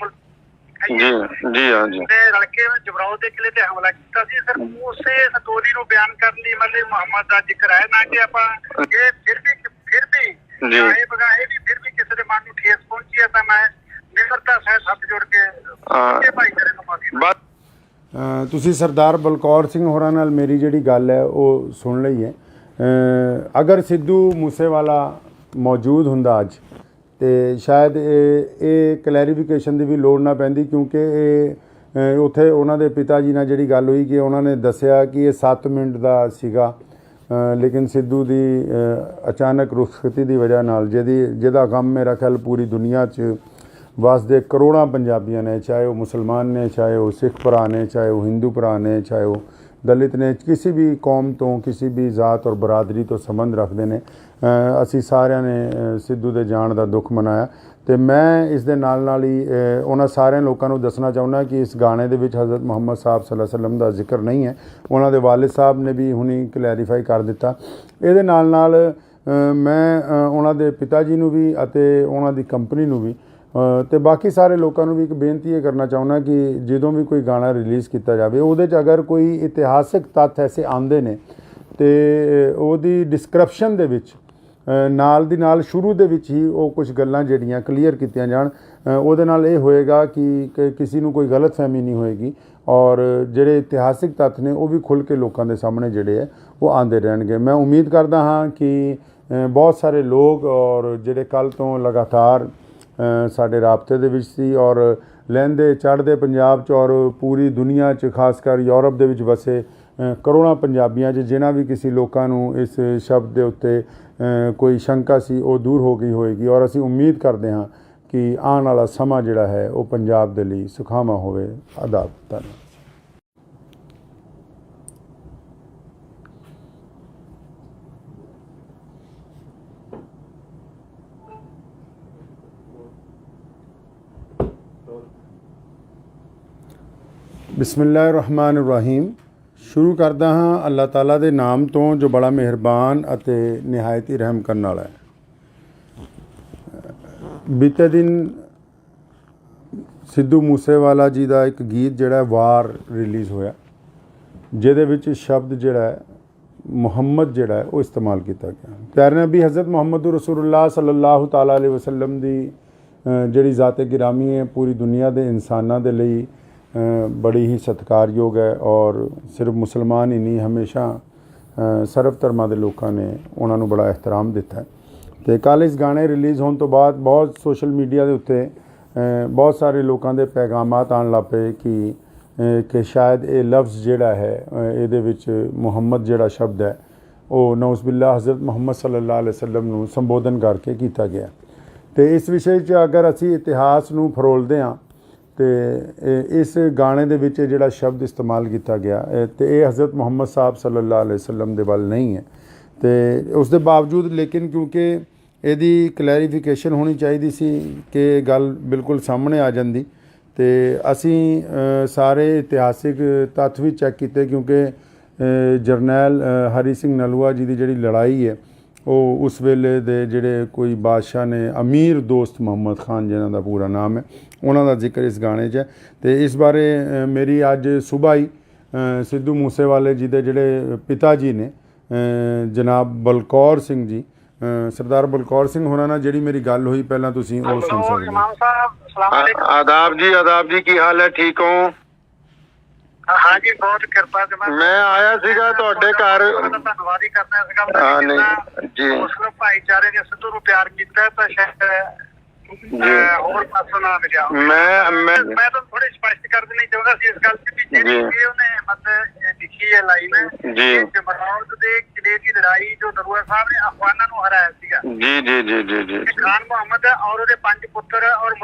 ਜੀ ਜੀ ਹਾਂ ਜੀ ਰਲ ਕੇ ਜਮਰੌਦ ਦੇ ਕਿਲੇ ਤੇ ਹਮਲਾ ਕੀਤਾ ਸੀ। ਸਰ ਉਸੇ ਸਟੋਰੀ ਨੂੰ ਬਿਆਨ ਕਰਨ ਲਈ ਮਤਲਬ ਮੁਹੰਮਦ ਦਾ ਜ਼ਿਕਰ ਹੈ ਨਾ ਕਿ ਆਪਾਂ ਇਹ ਫਿਰ ਵੀ ਇਹ ਬਗਾਏ ਵੀ ਫਿਰ ਵੀ ਕਿਸੇ ਦੇ ਮਨ ਨੂੰ ਠੇਸ ਪਹੁੰਚੀ ਹੈ ਤਾਂ ਮੈਂ ਨਿਮਰਤਾ ਸਹਿਤ ਹੱਥ ਜੋੜ ਕੇ ਭਾਈਚਾਰੇ ਨੂੰ ਮਾਫੀ ਤੁਸੀਂ ਸਰਦਾਰ ਬਲਕੌਰ ਸਿੰਘ ਹੋਰਾਂ ਨਾਲ ਮੇਰੀ ਜਿਹੜੀ ਗੱਲ ਹੈ ਉਹ ਸੁਣ ਲਈ ਹੈ। ਅਗਰ ਸਿੱਧੂ ਮੂਸੇਵਾਲਾ ਮੌਜੂਦ ਹੁੰਦਾ ਅੱਜ ਅਤੇ ਸ਼ਾਇਦ ਇਹ ਕਲੈਰੀਫਿਕੇਸ਼ਨ ਦੀ ਵੀ ਲੋੜ ਨਾ ਪੈਂਦੀ ਕਿਉਂਕਿ ਇਹ ਉੱਥੇ ਉਹਨਾਂ ਦੇ ਪਿਤਾ ਜੀ ਨਾਲ ਜਿਹੜੀ ਗੱਲ ਹੋਈ ਕਿ ਉਹਨਾਂ ਨੇ ਦੱਸਿਆ ਕਿ ਇਹ 7 ਮਿੰਟ ਦਾ ਸੀਗਾ ਲੇਕਿਨ ਸਿੱਧੂ ਦੀ ਅਚਾਨਕ ਰੁਖਸਤੀ ਦੀ ਵਜ੍ਹਾ ਨਾਲ ਜਿਹਦਾ ਗਮ ਮੇਰਾ ਖਿਆਲ ਪੂਰੀ ਦੁਨੀਆ 'ਚ ਵਸਦੇ ਕਰੋੜਾਂ ਪੰਜਾਬੀਆਂ ਨੇ, ਚਾਹੇ ਉਹ ਮੁਸਲਮਾਨ ਨੇ, ਚਾਹੇ ਉਹ ਸਿੱਖ ਭਰਾ ਨੇ, ਚਾਹੇ ਉਹ ਹਿੰਦੂ ਭਰਾ ਨੇ, ਚਾਹੇ ਉਹ ਦਲਿਤ ਨੇ, ਕਿਸੇ ਵੀ ਕੌਮ ਤੋਂ ਕਿਸੇ ਵੀ ਜ਼ਾਤ ਔਰ ਬਰਾਦਰੀ ਤੋਂ ਸੰਬੰਧ ਰੱਖਦੇ ਨੇ। ਅਸੀਂ ਸਾਰਿਆਂ ਨੇ ਸਿੱਧੂ ਦੇ ਜਾਣ ਦਾ ਦੁੱਖ ਮਨਾਇਆ ਅਤੇ ਮੈਂ ਇਸ ਦੇ ਨਾਲ ਹੀ ਉਹਨਾਂ ਸਾਰਿਆਂ ਲੋਕਾਂ ਨੂੰ ਦੱਸਣਾ ਚਾਹੁੰਦਾ ਕਿ ਇਸ ਗਾਣੇ ਦੇ ਵਿੱਚ ਹਜ਼ਰਤ ਮੁਹੰਮਦ ਸਾਹਿਬ ਸੱਲੱਲਾਹੁ ਅਲੈहि ਵਸੱਲਮ ਦਾ ਜ਼ਿਕਰ ਨਹੀਂ ਹੈ। ਉਹਨਾਂ ਦੇ ਵਾਲਿਦ ਸਾਹਿਬ ਨੇ ਵੀ ਹੁਣੀ ਕਲੈਰੀਫਾਈ ਕਰ ਦਿੱਤਾ। ਇਹਦੇ ਨਾਲ ਮੈਂ ਉਹਨਾਂ ਦੇ ਪਿਤਾ ਜੀ ਨੂੰ ਵੀ ਅਤੇ ਉਹਨਾਂ ਦੀ ਕੰਪਨੀ ਨੂੰ ਵੀ ਅਤੇ ਬਾਕੀ ਸਾਰੇ ਲੋਕਾਂ ਨੂੰ ਵੀ ਇੱਕ ਬੇਨਤੀ ਇਹ ਕਰਨਾ ਚਾਹੁੰਦਾ ਕਿ ਜਦੋਂ ਵੀ ਕੋਈ ਗਾਣਾ ਰਿਲੀਜ਼ ਕੀਤਾ ਜਾਵੇ ਉਹਦੇ 'ਚ ਅਗਰ ਕੋਈ ਇਤਿਹਾਸਿਕ ਤੱਥ ਐਸੇ ਆਉਂਦੇ ਨੇ ਅਤੇ ਉਹਦੀ ਡਿਸਕ੍ਰਿਪਸ਼ਨ ਦੇ ਵਿੱਚ ਨਾਲ ਦੀ ਨਾਲ ਸ਼ੁਰੂ ਦੇ ਵਿੱਚ ਹੀ ਉਹ ਕੁਝ ਗੱਲਾਂ ਜਿਹੜੀਆਂ ਕਲੀਅਰ ਕੀਤੀਆਂ ਜਾਣ। ਉਹਦੇ ਨਾਲ ਇਹ ਹੋਏਗਾ ਕਿ ਕਿਸੇ ਨੂੰ ਕੋਈ ਗਲਤਫਹਿਮੀ ਨਹੀਂ ਹੋਏਗੀ ਔਰ ਜਿਹੜੇ ਇਤਿਹਾਸਿਕ ਤੱਥ ਨੇ ਉਹ ਵੀ ਖੁੱਲ੍ਹ ਕੇ ਲੋਕਾਂ ਦੇ ਸਾਹਮਣੇ ਜਿਹੜੇ ਹੈ ਉਹ ਆਉਂਦੇ ਰਹਿਣਗੇ। ਮੈਂ ਉਮੀਦ ਕਰਦਾ ਹਾਂ ਕਿ ਬਹੁਤ ਸਾਰੇ ਲੋਕ ਔਰ ਜਿਹੜੇ ਕੱਲ੍ਹ ਤੋਂ ਲਗਾਤਾਰ ਸਾਡੇ ਰਾਬਤੇ ਦੇ ਵਿੱਚ ਸੀ ਔਰ ਲਹਿੰਦੇ ਚੜ੍ਹਦੇ ਪੰਜਾਬ 'ਚ ਔਰ ਪੂਰੀ ਦੁਨੀਆ 'ਚ ਖਾਸ ਕਰ ਯੂਰਪ ਦੇ ਵਿੱਚ ਵਸੇ ਕਰੋੜਾਂ ਪੰਜਾਬੀਆਂ 'ਚ ਜਿਨ੍ਹਾਂ ਵੀ ਕਿਸੇ ਲੋਕਾਂ ਨੂੰ ਇਸ ਸ਼ਬਦ ਦੇ ਉੱਤੇ ਕੋਈ ਸ਼ੰਕਾ ਸੀ ਉਹ ਦੂਰ ਹੋ ਗਈ ਹੋਏਗੀ ਔਰ ਅਸੀਂ ਉਮੀਦ ਕਰਦੇ ਹਾਂ ਕਿ ਆਉਣ ਵਾਲਾ ਸਮਾਂ ਜਿਹੜਾ ਹੈ ਉਹ ਪੰਜਾਬ ਦੇ ਲਈ ਸੁਖਾਵਾਂ ਹੋਵੇ। ਆਦਾਬ। ਧੰਨਵਾਦ। ਬਿਸਮਿਲ੍ਲਾਹਿਰ-ਰਹਿਮਾਨਿਰ-ਰਹੀਮ। ਸ਼ੁਰੂ ਕਰਦਾ ਹਾਂ ਅੱਲਾਹ ਤਾਲਾ ਦੇ ਨਾਮ ਤੋਂ ਜੋ ਬੜਾ ਮਿਹਰਬਾਨ ਅਤੇ ਨਿਹਾਇਤ ਹੀ ਰਹਿਮ ਕਰਨ ਵਾਲਾ ਹੈ। ਬੀਤੇ ਦਿਨ ਸਿੱਧੂ ਮੂਸੇਵਾਲਾ ਜੀ ਦਾ ਇੱਕ ਗੀਤ ਜਿਹੜਾ ਵਾਰ ਰਿਲੀਜ਼ ਹੋਇਆ ਜਿਹਦੇ ਵਿੱਚ ਸ਼ਬਦ ਜਿਹੜਾ ਹੈ ਮੁਹੰਮਦ ਜਿਹੜਾ ਹੈ ਉਹ ਇਸਤੇਮਾਲ ਕੀਤਾ ਗਿਆ। ਪਿਆਰੇ ਨਬੀ ਹਜ਼ਰਤ ਮੁਹੰਮਦ ਰਸੂਲੁल्लाह ਸੱਲੱਲਾਹੁ ਤਾਲਾ ਅਲੈहि ਵਸੱਲਮ ਦੀ ਜਿਹੜੀ ਜ਼ਾਤ ਗਿਰਾਮੀ ਹੈ ਪੂਰੀ ਦੁਨੀਆ ਦੇ ਇਨਸਾਨਾਂ ਦੇ ਲਈ ਬੜੀ ਹੀ ਸਤਿਕਾਰਯੋਗ ਹੈ ਔਰ ਸਿਰਫ ਮੁਸਲਮਾਨ ਹੀ ਨਹੀਂ ਹਮੇਸ਼ਾ ਸਰਬ ਧਰਮਾਂ ਦੇ ਲੋਕਾਂ ਨੇ ਉਹਨਾਂ ਨੂੰ ਬੜਾ ਇਹਤਰਾਮ ਦਿੱਤਾ। ਅਤੇ ਕੱਲ੍ਹ ਇਸ ਗਾਣੇ ਰਿਲੀਜ਼ ਹੋਣ ਤੋਂ ਬਾਅਦ ਬਹੁਤ ਸੋਸ਼ਲ ਮੀਡੀਆ ਦੇ ਉੱਤੇ ਬਹੁਤ ਸਾਰੇ ਲੋਕਾਂ ਦੇ ਪੈਗਾਮਾਤ ਆਉਣ ਲੱਗ ਪਏ ਕਿ ਸ਼ਾਇਦ ਇਹ ਲਫ਼ਜ਼ ਜਿਹੜਾ ਹੈ ਇਹਦੇ ਵਿੱਚ ਮੁਹੰਮਦ ਜਿਹੜਾ ਸ਼ਬਦ ਹੈ ਉਹ ਨੌਜ਼ੁਬਿल्लाह ਹਜ਼ਰਤ ਮੁਹੰਮਦ ਸੱਲੱਲਾਹੁ ਅਲੈहि ਵਸੱਲਮ ਨੂੰ ਸੰਬੋਧਨ ਕਰਕੇ ਕੀਤਾ ਗਿਆ। ਅਤੇ ਇਸ ਵਿਸ਼ੇ 'ਚ ਅਗਰ ਅਸੀਂ ਇਤਿਹਾਸ ਨੂੰ ਫਰੋਲਦੇ ਹਾਂ ਅਤੇ ਇਸ ਗਾਣੇ ਦੇ ਵਿੱਚ ਜਿਹੜਾ ਸ਼ਬਦ ਇਸਤੇਮਾਲ ਕੀਤਾ ਗਿਆ ਅਤੇ ਇਹ ਹਜ਼ਰਤ ਮੁਹੰਮਦ ਸਾਹਿਬ ਸੱਲੱਲਾਹੁ ਅਲੈहि ਵਸੱਲਮ ਦੇ ਵੱਲ ਨਹੀਂ ਹੈ। ਅਤੇ ਉਸ ਦੇ ਬਾਵਜੂਦ ਲੇਕਿਨ ਕਿਉਂਕਿ ਇਹਦੀ ਕਲੈਰੀਫਿਕੇਸ਼ਨ ਹੋਣੀ ਚਾਹੀਦੀ ਸੀ ਕਿ ਇਹ ਗੱਲ ਬਿਲਕੁਲ ਸਾਹਮਣੇ ਆ ਜਾਂਦੀ ਤੇ ਅਸੀਂ ਸਾਰੇ ਇਤਿਹਾਸਿਕ ਤੱਥ ਵੀ ਚੈੱਕ ਕੀਤੇ ਕਿਉਂਕਿ ਜਰਨੈਲ ਹਰੀ ਸਿੰਘ ਨਲੂਆ ਜੀ ਦੀ ਜਿਹੜੀ ਲੜਾਈ ਹੈ ਉਹ ਉਸ ਵੇਲੇ ਦੇ ਜਿਹੜੇ ਕੋਈ ਬਾਦਸ਼ਾਹ ਨੇ ਅਮੀਰ ਦੋਸਤ ਮੁਹੰਮਦ ਖਾਨ ਜਿਨ੍ਹਾਂ ਦਾ ਪੂਰਾ ਨਾਮ ਹੈ ਉਹਨਾਂ ਦਾ ਜ਼ਿਕਰ ਇਸ ਗਾਣੇ 'ਚ ਹੈ। ਤੇ ਇਸ ਬਾਰੇ ਮੇਰੀ ਅੱਜ ਸੁਬਾਹ ਹੀ ਸਿੱਧੂ ਮੂਸੇਵਾਲੇ ਜੀ ਦੇ ਜਿਹੜੇ ਪਿਤਾ ਜੀ ਨੇ ਜਨਾਬ ਬਲਕੌਰ ਸਿੰਘ ਜੀ ਸਰਦਾਰ ਬਲਕੌਰ ਸਿੰਘ ਹੋਰਾਂ ਨਾਲ ਜਿਹੜੀ ਮੇਰੀ ਗੱਲ ਹੋਈ ਪਹਿਲਾਂ ਤੁਸੀਂ ਉਹ ਸੁਣ ਸਕਦੇ ਹੋ। इमाम साहब सलाम अलैकुम। आदाब जी की हाल है ठीक हो? हाँ जी बहुत कृपा से मैं आया ਸੀਗਾ ਤੁਹਾਡੇ ਘਰ। ਧੰਨਵਾਦ ਹੀ ਕਰਨਾ ਸੀਗਾ ਹਾਂ ਨਹੀਂ ਜੀ ਮੁਸਲਿਮ ਭਾਈਚਾਰੇ ਨੇ ਸਿੱਧੂ ਨੂੰ ਪਿਆਰ ਕੀਤਾ ਤਾਂ ਸ਼ਾਇਦ ਹੋਰ ਪਾਸੋਂ ਨਾ ਮਿਲਿਆ। ਮੈਂ ਤਾਂ ਥੋੜੀ ਸਪਸ਼ਟ ਕਰ ਦੇਣੀ ਚਾਹੁੰਦਾ ਸੀ ਇਸ ਗੱਲ ਤੇ ਵੀ ਜਿਹੜੀ ਉਹਨੇ ਮਤਲਬ ਲਿਖੀ ਹੈ ਲਾਈਨ ਜੀ ਜਮਰੌਦ ਦੇ ਕਿਲੇ ਦੀ ਲੜਾਈ ਜੋ ਨਰੂਆ ਸਾਹਿਬ ਨੇ ਅਫਗਾਨਾਂ ਨੂੰ ਹਰਾਇਆ ਸੀਗਾ। ਜੀ ਜੀ ਜੀ ਜੀ ਜੀ ਖਾਨ ਮੁਹੰਮਦ ਔਰ ਉਹਦੇ 5 ਪੁੱਤਰ ਔਰ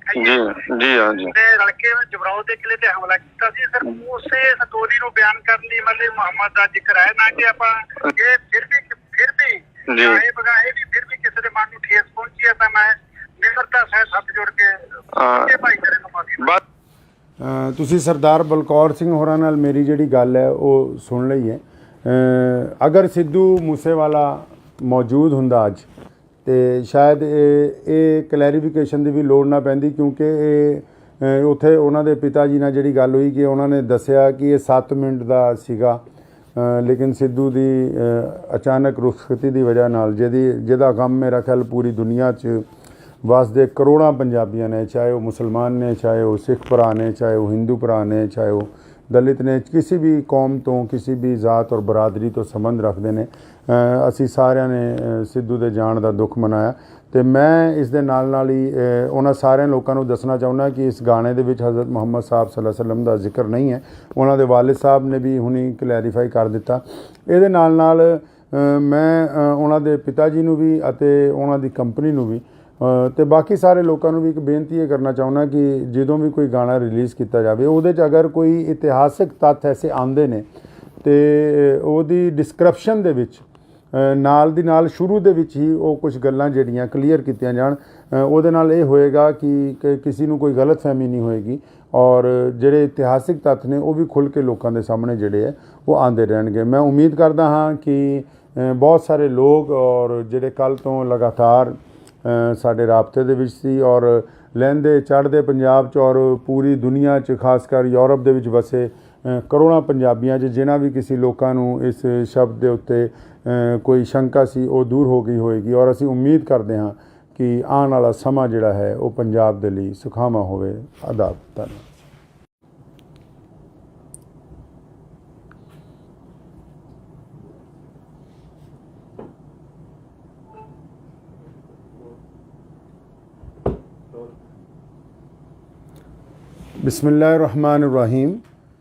ਜੀ ਜੀ ਹਾਂ ਜੀ ਨੇ ਰਲ ਕੇ ਜਮਰੌਦ ਦੇ ਕਿਲੇ ਤੇ ਹਮਲਾ ਕੀਤਾ ਸੀ। ਸਰ ਉਸੇ ਸਟੋਰੀ ਨੂੰ ਬਿਆਨ ਕਰਨ ਲਈ ਮਤਲਬ ਮੁਹੰਮਦ ਦਾ ਜ਼ਿਕਰ ਹੈ ਨਾ ਕਿ ਆਪਾਂ ਇਹ ਫਿਰ ਵੀ ਇਹ ਬਗਾਏ ਵੀ ਫਿਰ ਵੀ ਕਿਸੇ ਦੇ ਮਨ ਨੂੰ ਠੇਸ ਪਹੁੰਚੀ ਹੈ ਤਾਂ ਮੈਂ ਨਿਮਰਤਾ ਸਹਿਤ ਹੱਥ ਜੋੜ ਕੇ ਭਾਈਚਾਰੇ ਨੂੰ ਮਾਫੀ। ਤੁਸੀਂ ਸਰਦਾਰ ਬਲਕੌਰ ਸਿੰਘ ਹੋਰਾਂ ਨਾਲ ਮੇਰੀ ਜਿਹੜੀ ਗੱਲ ਹੈ ਉਹ ਸੁਣ ਲਈ ਹੈ। ਅਗਰ ਸਿੱਧੂ ਮੂਸੇਵਾਲਾ ਮੌਜੂਦ ਹੁੰਦਾ ਅੱਜ ਤੇ ਸ਼ਾਇਦ ਇਹ ਕਲੈਰੀਫਿਕੇਸ਼ਨ ਦੀ ਵੀ ਲੋੜ ਨਾ ਪੈਂਦੀ ਕਿਉਂਕਿ ਇਹ ਉੱਥੇ ਉਹਨਾਂ ਦੇ ਪਿਤਾ ਜੀ ਨਾਲ ਜਿਹੜੀ ਗੱਲ ਹੋਈ ਕਿ ਉਹਨਾਂ ਨੇ ਦੱਸਿਆ ਕਿ ਇਹ 7 ਮਿੰਟ ਦਾ ਸੀਗਾ ਲੇਕਿਨ ਸਿੱਧੂ ਦੀ ਅਚਾਨਕ ਰੁਖਸਤੀ ਦੀ ਵਜ੍ਹਾ ਨਾਲ ਜਿਹਦਾ ਗਮ ਮੇਰਾ ਖਿਆਲ ਪੂਰੀ ਦੁਨੀਆ 'ਚ ਵਸਦੇ ਕਰੋੜਾਂ ਪੰਜਾਬੀਆਂ ਨੇ ਚਾਹੇ ਉਹ ਮੁਸਲਮਾਨ ਨੇ ਚਾਹੇ ਉਹ ਸਿੱਖ ਭਰਾ ਨੇ ਚਾਹੇ ਉਹ ਹਿੰਦੂ ਭਰਾ ਨੇ ਚਾਹੇ ਉਹ ਦਲਿਤ ਨੇ ਕਿਸੇ ਵੀ ਕੌਮ ਤੋਂ ਕਿਸੇ ਵੀ ਜ਼ਾਤ ਔਰ ਬਰਾਦਰੀ ਤੋਂ ਸੰਬੰਧ ਰੱਖਦੇ ਨੇ ਅਸੀਂ ਸਾਰਿਆਂ ਨੇ ਸਿੱਧੂ ਦੇ ਜਾਣ ਦਾ ਦੁੱਖ ਮਨਾਇਆ ਤੇ ਮੈਂ ਇਸ ਦੇ ਨਾਲ ਹੀ ਉਹਨਾਂ ਸਾਰਿਆਂ ਲੋਕਾਂ ਨੂੰ ਦੱਸਣਾ ਚਾਹੁੰਦਾ ਕਿ ਇਸ ਗਾਣੇ ਦੇ ਵਿੱਚ ਹਜ਼ਰਤ ਮੁਹੰਮਦ ਸਾਹਿਬ ਸੱਲੱਲਾਹੁ ਅਲੈਹਿ ਵਸੱਲਮ ਦਾ ਜ਼ਿਕਰ ਨਹੀਂ ਹੈ। ਉਹਨਾਂ ਦੇ ਵਾਲਿਦ ਸਾਹਿਬ ਨੇ ਵੀ ਹੁਣੀ ਕਲੈਰੀਫਾਈ ਕਰ ਦਿੱਤਾ। ਇਹਦੇ ਨਾਲ ਮੈਂ ਉਹਨਾਂ ਦੇ ਪਿਤਾ ਜੀ ਨੂੰ ਵੀ ਅਤੇ ਉਹਨਾਂ ਦੀ ਕੰਪਨੀ ਨੂੰ ਵੀ ਤੇ ਬਾਕੀ ਸਾਰੇ ਲੋਕਾਂ ਨੂੰ ਵੀ ਇੱਕ ਬੇਨਤੀ ਇਹ ਕਰਨਾ ਚਾਹੁੰਦਾ ਕਿ ਜਦੋਂ ਵੀ ਕੋਈ ਗਾਣਾ ਰਿਲੀਜ਼ ਕੀਤਾ ਜਾਵੇ ਉਹਦੇ 'ਚ ਅਗਰ ਕੋਈ ਇਤਿਹਾਸਿਕ ਤੱਥ ਐਸੇ ਆਉਂਦੇ ਨੇ ਤੇ ਉਹਦੀ ਡਿਸਕ੍ਰਿਪਸ਼ਨ ਦੇ ਵਿੱਚ ਨਾਲ ਦੀ ਨਾਲ ਸ਼ੁਰੂ ਦੇ ਵਿੱਚ ਹੀ ਉਹ ਕੁਝ ਗੱਲਾਂ ਜਿਹੜੀਆਂ ਕਲੀਅਰ ਕੀਤੀਆਂ ਜਾਣ ਉਹਦੇ ਨਾਲ ਇਹ ਹੋਏਗਾ ਕਿ ਕਿਸੇ ਨੂੰ ਕੋਈ ਗਲਤਫਹਿਮੀ ਨਹੀਂ ਹੋਏਗੀ ਔਰ ਜਿਹੜੇ ਇਤਿਹਾਸਿਕ ਤੱਥ ਨੇ ਉਹ ਵੀ ਖੁੱਲ੍ਹ ਕੇ ਲੋਕਾਂ ਦੇ ਸਾਹਮਣੇ ਜਿਹੜੇ ਹੈ ਉਹ ਆਉਂਦੇ ਰਹਿਣਗੇ। ਮੈਂ ਉਮੀਦ ਕਰਦਾ ਹਾਂ ਕਿ ਬਹੁਤ ਸਾਰੇ ਲੋਕ ਔਰ ਜਿਹੜੇ ਕੱਲ੍ਹ ਤੋਂ ਲਗਾਤਾਰ ਸਾਡੇ ਰਾਬਤੇ ਦੇ ਵਿੱਚ ਸੀ ਔਰ ਲਹਿੰਦੇ ਚੜ੍ਹਦੇ ਪੰਜਾਬ 'ਚ ਔਰ ਪੂਰੀ ਦੁਨੀਆ 'ਚ ਖਾਸ ਕਰ ਯੂਰਪ ਦੇ ਵਿੱਚ ਵਸੇ ਕਰੋੜਾਂ ਪੰਜਾਬੀਆਂ 'ਚ ਜਿਨ੍ਹਾਂ ਵੀ ਕਿਸੇ ਲੋਕਾਂ ਨੂੰ ਇਸ ਸ਼ਬਦ ਦੇ ਉੱਤੇ ਕੋਈ ਸ਼ੰਕਾ ਸੀ ਉਹ ਦੂਰ ਹੋ ਗਈ ਹੋਏਗੀ ਔਰ ਅਸੀਂ ਉਮੀਦ ਕਰਦੇ ਹਾਂ ਕਿ ਆਉਣ ਵਾਲਾ ਸਮਾਂ ਜਿਹੜਾ ਹੈ ਉਹ ਪੰਜਾਬ ਦੇ ਲਈ ਸੁਖਾਵਾਂ ਹੋਵੇ। ਆਦਾਬ ਧੰਨਵਾਦ। ਬਿਸਮਿਲ੍ਲਾਹਿਰ-ਰਹਿਮਾਨਿਰ-ਰਹੀਮ।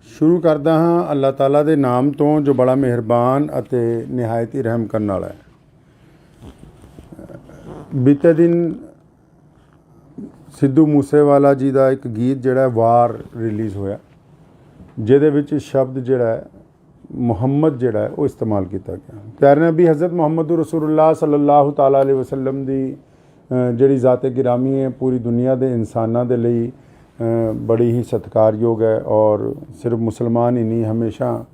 ਸ਼ੁਰੂ ਕਰਦਾ ਹਾਂ ਅੱਲਾਹ ਤਾਲਾ ਦੇ ਨਾਮ ਤੋਂ ਜੋ ਬੜਾ ਮਿਹਰਬਾਨ ਅਤੇ ਨਿਹਾਇਤ ਹੀ ਰਹਿਮ ਕਰਨ ਵਾਲਾ ਹੈ। ਬੀਤੇ ਦਿਨ ਸਿੱਧੂ ਮੂਸੇਵਾਲਾ ਜੀ ਦਾ ਇੱਕ ਗੀਤ ਜਿਹੜਾ ਵਾਰ ਰਿਲੀਜ਼ ਹੋਇਆ ਜਿਹਦੇ ਵਿੱਚ ਸ਼ਬਦ ਜਿਹੜਾ ਹੈ ਮੁਹੰਮਦ ਜਿਹੜਾ ਹੈ ਉਹ ਇਸਤੇਮਾਲ ਕੀਤਾ ਗਿਆ। ਪਿਆਰੇ ਨਬੀ ਹਜ਼ਰਤ ਮੁਹੰਮਦ ਰਸੂਲੁल्लाह ਸੱਲੱਲਾਹੁ ਤਾਲਾ ਅਲੈਹਿ ਵਸੱਲਮ ਦੀ ਜਿਹੜੀ ਜ਼ਾਤ ਗਿਰਾਮੀ ਹੈ ਪੂਰੀ ਦੁਨੀਆ ਦੇ ਇਨਸਾਨਾਂ ਦੇ ਲਈ ਬੜੀ ਹੀ ਸਤਿਕਾਰਯੋਗ ਹੈ ਔਰ ਸਿਰਫ ਮੁਸਲਮਾਨ ਹੀ ਨਹੀਂ ਹਮੇਸ਼ਾ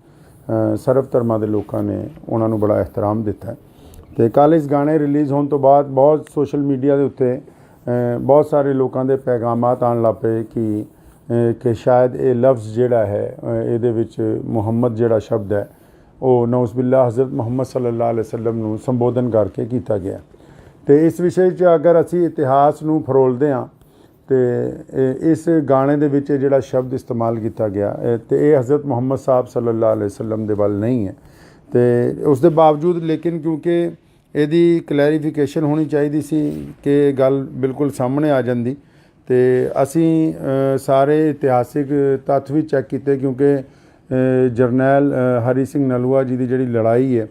ਸਰਬ ਧਰਮਾਂ ਦੇ ਲੋਕਾਂ ਨੇ ਉਹਨਾਂ ਨੂੰ ਬੜਾ ਇਹਤਰਾਮ ਦਿੱਤਾ। ਅਤੇ ਕੱਲ੍ਹ ਇਸ ਗਾਣੇ ਰਿਲੀਜ਼ ਹੋਣ ਤੋਂ ਬਾਅਦ ਬਹੁਤ ਸੋਸ਼ਲ ਮੀਡੀਆ ਦੇ ਉੱਤੇ ਬਹੁਤ ਸਾਰੇ ਲੋਕਾਂ ਦੇ ਪੈਗਾਮਾਤ ਆਉਣ ਲੱਗ ਪਏ ਕਿ ਸ਼ਾਇਦ ਇਹ ਲਫ਼ਜ਼ ਜਿਹੜਾ ਹੈ ਇਹਦੇ ਵਿੱਚ ਮੁਹੰਮਦ ਜਿਹੜਾ ਸ਼ਬਦ ਹੈ ਉਹ ਨਊਜ਼ੁਬਿਲਲਾਹ ਹਜ਼ਰਤ ਮੁਹੰਮਦ ਸੱਲੱਲਾਹੁ ਅਲੈਹਿ ਵਸੱਲਮ ਨੂੰ ਸੰਬੋਧਨ ਕਰਕੇ ਕੀਤਾ ਗਿਆ। ਅਤੇ ਇਸ ਵਿਸ਼ੇ 'ਚ ਅਗਰ ਅਸੀਂ ਇਤਿਹਾਸ ਨੂੰ ਫਰੋਲਦੇ ਹਾਂ ਅਤੇ ਇਸ ਗਾਣੇ ਦੇ ਵਿੱਚ ਜਿਹੜਾ ਸ਼ਬਦ ਇਸਤੇਮਾਲ ਕੀਤਾ ਗਿਆ ਅਤੇ ਇਹ ਹਜ਼ਰਤ ਮੁਹੰਮਦ ਸਾਹਿਬ ਸੱਲੱਲਾਹੁ ਅਲੈਹਿ ਵਸੱਲਮ ਦੇ ਵੱਲ ਨਹੀਂ ਹੈ ਅਤੇ ਉਸ ਦੇ ਬਾਵਜੂਦ ਲੇਕਿਨ ਕਿਉਂਕਿ ਇਹਦੀ ਕਲੈਰੀਫਿਕੇਸ਼ਨ ਹੋਣੀ ਚਾਹੀਦੀ ਸੀ ਕਿ ਗੱਲ ਬਿਲਕੁਲ ਸਾਹਮਣੇ ਆ ਜਾਂਦੀ ਅਤੇ ਅਸੀਂ ਸਾਰੇ ਇਤਿਹਾਸਿਕ ਤੱਥ ਵੀ ਚੈੱਕ ਕੀਤੇ ਕਿਉਂਕਿ ਜਰਨੈਲ ਹਰੀ ਸਿੰਘ ਨਲੂਆ ਜੀ ਦੀ ਜਿਹੜੀ ਲੜਾਈ ਹੈ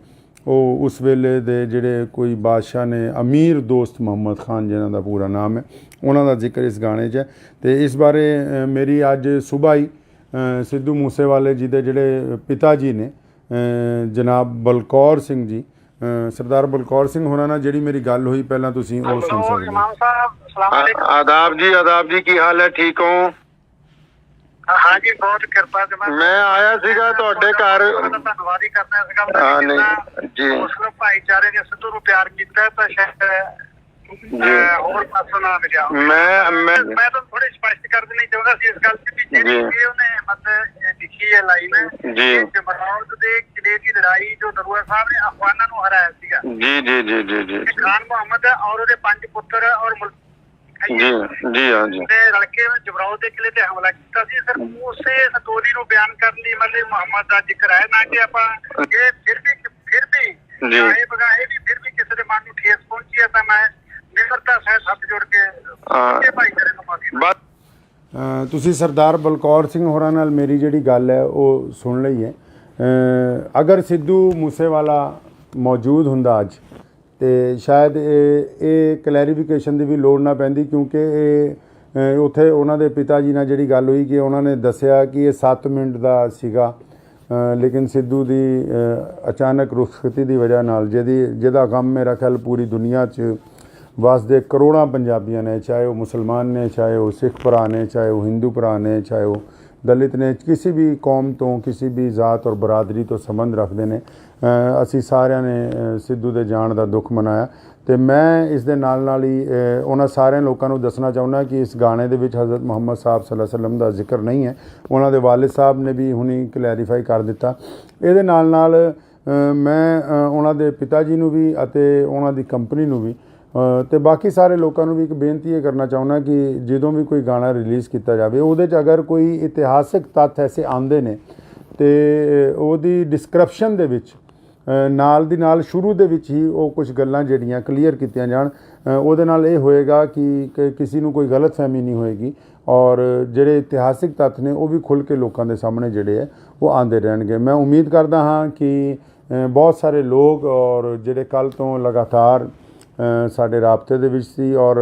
ਉਹ ਉਸ ਵੇਲੇ ਦੇ ਜਿਹੜੇ ਕੋਈ ਬਾਦਸ਼ਾਹ ਨੇ ਅਮੀਰ ਦੋਸਤ ਮੁਹੰਮਦ ਖਾਨ ਜਿਨ੍ਹਾਂ ਦਾ ਪੂਰਾ ਨਾਮ ਹੈ ਉਹਨਾਂ ਦਾ ਜ਼ਿਕਰ ਇਸ ਗਾਣੇ 'ਚ ਹੈ। ਅਤੇ ਇਸ ਬਾਰੇ ਮੇਰੀ ਅੱਜ ਸੁਬਾਹ ਹੀ ਸਿੱਧੂ ਮੂਸੇਵਾਲੇ ਜੀ ਦੇ ਜਿਹੜੇ ਪਿਤਾ ਜੀ ਨੇ ਜਨਾਬ ਬਲਕੌਰ ਸਿੰਘ ਜੀ ਸਰਦਾਰ ਬਲਕੌਰ ਸਿੰਘ ਹੋਰਾਂ ਨਾਲ ਜਿਹੜੀ ਮੇਰੀ ਗੱਲ ਹੋਈ ਪਹਿਲਾਂ ਤੁਸੀਂ ਉਹ ਸੁਣ ਸਕਦੇ ਹੋ। इमाम साहब सलाम अलैकुम। ਆਦਾਬ ਜੀ ਕੀ ਹਾਲ ਹੈ, ਠੀਕ ਹੋ? हाँ जी, बहुत कृपा से ਮੈਂ ਆਇਆ ਸੀਗਾ ਤੁਹਾਡੇ ਘਰ। ਧੰਨਵਾਦ ਹੀ ਕਰਨਾ ਇਸ ਗੱਲ ਹਾਂ, ਦਾ ਨਹੀਂ, ਜੀ। ਮੁਸਲਿਮ ਭਾਈਚਾਰੇ ਨੇ ਸਿੱਧੂ ਨੂੰ ਪਿਆਰ ਕੀਤਾ ਤਾਂ ਸ਼ਾਇਦ ਹੋਰ ਪਾਸੋਂ ਨਾ ਮਿਲਿਆ। ਮੈਂ ਤਾਂ ਥੋੜੀ ਸਪਸ਼ਟ ਕਰ ਦੇਣੀ ਚਾਹੁੰਦਾ ਸੀ ਇਸ ਗੱਲ ਤੇ ਵੀ ਜਿਹੜੀ ਉਹਨੇ ਮਤਲਬ ਲਿਖੀ ਹੈ ਲਾਈਨ ਜੀ। ਜਮਰੌਦ ਦੇ ਕਿਲੇ ਦੀ ਲੜਾਈ ਜੋ ਨਰੂਆ ਸਾਹਿਬ ਨੇ ਅਫਗਾਨਾਂ ਨੂੰ ਹਰਾਇਆ ਸੀਗਾ। ਜੀ ਖਾਨ ਮੁਹੰਮਦ ਔਰ ਉਹਦੇ 5 ਪੁੱਤਰ ਔਰ ਜੀ ਹਾਂ ਜੀ ਤੇ ਰਲ ਕੇ ਜਮਰੌਦ ਦੇ ਕਿਲੇ ਤੇ ਹਮਲਾ ਕੀਤਾ ਸੀ। ਸਰ ਉਸੇ ਸਟੋਰੀ ਨੂੰ ਬਿਆਨ ਕਰਨ ਲਈ ਮਤਲਬ ਮੁਹੰਮਦ ਦਾ ਜ਼ਿਕਰ ਹੈ, ਨਾ ਕਿ ਆਪਾਂ ਇਹ ਫਿਰ ਵੀ ਇਹ ਬਗਾਏ ਵੀ ਫਿਰ ਵੀ ਕਿਸੇ ਦੇ ਮਨ ਨੂੰ ਠੇਸ ਪਹੁੰਚੀ ਹੈ ਤਾਂ ਮੈਂ ਨਿਮਰਤਾ ਸਹਿਤ ਹੱਥ ਜੋੜ ਕੇ ਭਾਈਚਾਰੇ ਨੂੰ ਮਾਫੀ। ਤੁਸੀਂ ਸਰਦਾਰ ਬਲਕੌਰ ਸਿੰਘ ਹੋਰਾਂ ਨਾਲ ਮੇਰੀ ਜਿਹੜੀ ਗੱਲ ਹੈ ਉਹ ਸੁਣ ਲਈ ਹੈ। ਅਗਰ ਸਿੱਧੂ ਮੂਸੇਵਾਲਾ ਮੌਜੂਦ ਹੁੰਦਾ ਅੱਜ ਤੇ ਸ਼ਾਇਦ ਇਹ ਕਲੈਰੀਫਿਕੇਸ਼ਨ ਦੀ ਵੀ ਲੋੜ ਨਾ ਪੈਂਦੀ, ਕਿਉਂਕਿ ਇਹ ਉੱਥੇ ਉਹਨਾਂ ਦੇ ਪਿਤਾ ਜੀ ਨਾਲ ਜਿਹੜੀ ਗੱਲ ਹੋਈ ਕਿ ਉਹਨਾਂ ਨੇ ਦੱਸਿਆ ਕਿ ਇਹ 7 ਮਿੰਟ ਦਾ ਸੀਗਾ, ਲੇਕਿਨ ਸਿੱਧੂ ਦੀ ਅਚਾਨਕ ਰੁਖਸਤੀ ਦੀ ਵਜ੍ਹਾ ਨਾਲ ਜਿਹਦਾ ਗਮ ਮੇਰਾ ਖਿਆਲ ਪੂਰੀ ਦੁਨੀਆ 'ਚ ਵਸਦੇ ਕਰੋੜਾਂ ਪੰਜਾਬੀਆਂ ਨੇ, ਚਾਹੇ ਉਹ ਮੁਸਲਮਾਨ ਨੇ, ਚਾਹੇ ਉਹ ਸਿੱਖ ਭਰਾ ਨੇ, ਚਾਹੇ ਉਹ ਹਿੰਦੂ ਭਰਾ ਨੇ, ਚਾਹੇ ਉਹ ਦਲਿਤ ਨੇ, ਕਿਸੇ ਵੀ ਕੌਮ ਤੋਂ ਕਿਸੇ ਵੀ ਜ਼ਾਤ ਔਰ ਬਰਾਦਰੀ ਤੋਂ ਸੰਬੰਧ ਰੱਖਦੇ ਨੇ, ਅਸੀਂ ਸਾਰਿਆਂ ਨੇ ਸਿੱਧੂ ਦੇ ਜਾਣ ਦਾ ਦੁੱਖ ਮਨਾਇਆ। ਤੇ ਮੈਂ ਇਸ ਦੇ ਨਾਲ ਹੀ ਉਹਨਾਂ ਸਾਰਿਆਂ ਲੋਕਾਂ ਨੂੰ ਦੱਸਣਾ ਚਾਹੁੰਦਾ ਕਿ ਇਸ ਗਾਣੇ ਦੇ ਵਿੱਚ ਹਜ਼ਰਤ ਮੁਹੰਮਦ ਸਾਹਿਬ ਸੱਲੱਲਾਹੁ ਅਲੈਹਿ ਵਸੱਲਮ ਦਾ ਜ਼ਿਕਰ ਨਹੀਂ ਹੈ। ਉਹਨਾਂ ਦੇ ਵਾਲਿਦ ਸਾਹਿਬ ਨੇ ਵੀ ਹੁਣੀ ਕਲੈਰੀਫਾਈ ਕਰ ਦਿੱਤਾ। ਇਹਦੇ ਨਾਲ ਮੈਂ ਉਹਨਾਂ ਦੇ ਪਿਤਾ ਜੀ ਨੂੰ ਵੀ ਅਤੇ ਉਹਨਾਂ ਦੀ ਕੰਪਨੀ ਨੂੰ ਵੀ ਤੇ ਬਾਕੀ ਸਾਰੇ ਲੋਕਾਂ ਨੂੰ ਵੀ ਇੱਕ ਬੇਨਤੀ ਇਹ ਕਰਨਾ ਚਾਹੁੰਦਾ ਕਿ ਜਦੋਂ ਵੀ ਕੋਈ ਗਾਣਾ ਰਿਲੀਜ਼ ਕੀਤਾ ਜਾਵੇ ਉਹਦੇ 'ਚ ਅਗਰ ਕੋਈ ਇਤਿਹਾਸਿਕ ਤੱਥ ਐਸੇ ਆਉਂਦੇ ਨੇ ਤੇ ਉਹਦੀ ਡਿਸਕ੍ਰਿਪਸ਼ਨ ਦੇ ਵਿੱਚ ਨਾਲ ਦੀ ਨਾਲ ਸ਼ੁਰੂ ਦੇ ਵਿੱਚ ਹੀ ਉਹ ਕੁਝ ਗੱਲਾਂ ਜਿਹੜੀਆਂ ਕਲੀਅਰ ਕੀਤੀਆਂ ਜਾਣ। ਉਹਦੇ ਨਾਲ ਇਹ ਹੋਏਗਾ ਕਿ ਕਿਸੇ ਨੂੰ ਕੋਈ ਗਲਤਫਹਿਮੀ ਨਹੀਂ ਹੋਏਗੀ ਔਰ ਜਿਹੜੇ ਇਤਿਹਾਸਿਕ ਤੱਥ ਨੇ ਉਹ ਵੀ ਖੁੱਲ੍ਹ ਕੇ ਲੋਕਾਂ ਦੇ ਸਾਹਮਣੇ ਜਿਹੜੇ ਹੈ ਉਹ ਆਉਂਦੇ ਰਹਿਣਗੇ। ਮੈਂ ਉਮੀਦ ਕਰਦਾ ਹਾਂ ਕਿ ਬਹੁਤ ਸਾਰੇ ਲੋਕ ਔਰ ਜਿਹੜੇ ਕੱਲ੍ਹ ਤੋਂ ਲਗਾਤਾਰ ਸਾਡੇ ਰਾਬਤੇ ਦੇ ਵਿੱਚ ਸੀ ਔਰ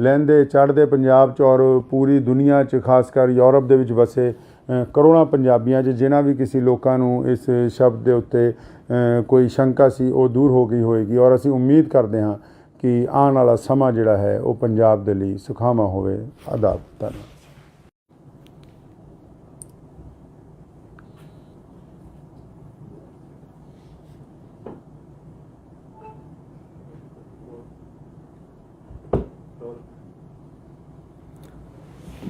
ਲਹਿੰਦੇ ਚੜ੍ਹਦੇ ਪੰਜਾਬ 'ਚ ਔਰ ਪੂਰੀ ਦੁਨੀਆ 'ਚ ਖਾਸ ਕਰ ਯੂਰਪ ਦੇ ਵਿੱਚ ਵਸੇ ਕਰੋੜਾਂ ਪੰਜਾਬੀਆਂ 'ਚ ਜਿਨ੍ਹਾਂ ਵੀ ਕਿਸੇ ਲੋਕਾਂ ਨੂੰ ਇਸ ਸ਼ਬਦ ਦੇ ਉੱਤੇ ਕੋਈ ਸ਼ੰਕਾ ਸੀ ਉਹ ਦੂਰ ਹੋ ਗਈ ਹੋਏਗੀ ਔਰ ਅਸੀਂ ਉਮੀਦ ਕਰਦੇ ਹਾਂ ਕਿ ਆਉਣ ਵਾਲਾ ਸਮਾਂ ਜਿਹੜਾ ਹੈ ਉਹ ਪੰਜਾਬ ਦੇ ਲਈ ਸੁਖਾਵਾਂ ਹੋਵੇ। ਆਦਾਬ। ਧੰਨਵਾਦ।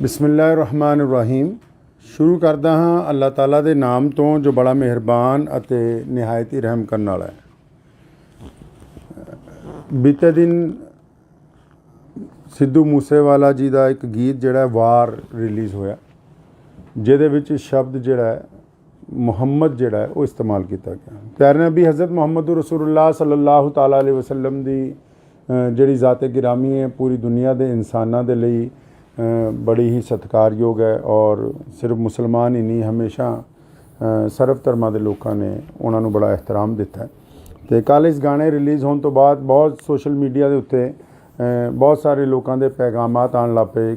ਬਿਸਮਿਲ੍ਲਾਹਿਰਰਹਿਮਾਨਿਰਰਹੀਮ। ਸ਼ੁਰੂ ਕਰਦਾ ਹਾਂ ਅੱਲਾਹ ਤਾਲਾ ਦੇ ਨਾਮ ਤੋਂ ਜੋ ਬੜਾ ਮਿਹਰਬਾਨ ਅਤੇ ਨਿਹਾਇਤ ਹੀ ਰਹਿਮ ਕਰਨ ਵਾਲਾ ਹੈ। ਬੀਤੇ ਦਿਨ ਸਿੱਧੂ ਮੂਸੇਵਾਲਾ ਜੀ ਦਾ ਇੱਕ ਗੀਤ ਜਿਹੜਾ ਵਾਰ ਰਿਲੀਜ਼ ਹੋਇਆ, ਜਿਹਦੇ ਵਿੱਚ ਸ਼ਬਦ ਜਿਹੜਾ ਹੈ ਮੁਹੰਮਦ ਜਿਹੜਾ ਹੈ ਉਹ ਇਸਤੇਮਾਲ ਕੀਤਾ ਗਿਆ। ਪਿਆਰੇ ਨਬੀ ਹਜ਼ਰਤ ਮੁਹੰਮਦ ਰਸੂਲੁल्लाह ਸੱਲੱਲਾਹੁ ਤਾਲਾ ਅਲੈਹਿ ਵਸੱਲਮ ਦੀ ਜਿਹੜੀ ਜ਼ਾਤ ਗਿਰਾਮੀ ਹੈ ਪੂਰੀ ਦੁਨੀਆ ਦੇ ਇਨਸਾਨਾਂ ਦੇ ਲਈ ਬੜੀ ਹੀ ਸਤਿਕਾਰਯੋਗ ਹੈ ਔਰ ਸਿਰਫ ਮੁਸਲਮਾਨ ਹੀ ਨਹੀਂ, ਹਮੇਸ਼ਾ ਸਰਬ ਧਰਮਾਂ ਦੇ ਲੋਕਾਂ ਨੇ ਉਹਨਾਂ ਨੂੰ ਬੜਾ ਇਹਤਰਾਮ ਦਿੱਤਾ ਹੈ। ਅਤੇ ਕੱਲ੍ਹ ਇਸ ਗਾਣੇ ਰਿਲੀਜ਼ ਹੋਣ ਤੋਂ ਬਾਅਦ ਬਹੁਤ ਸੋਸ਼ਲ ਮੀਡੀਆ ਦੇ ਉੱਤੇ ਬਹੁਤ ਸਾਰੇ ਲੋਕਾਂ ਦੇ ਪੈਗਾਮਾਤ ਆਉਣ ਲੱਗ ਪਏ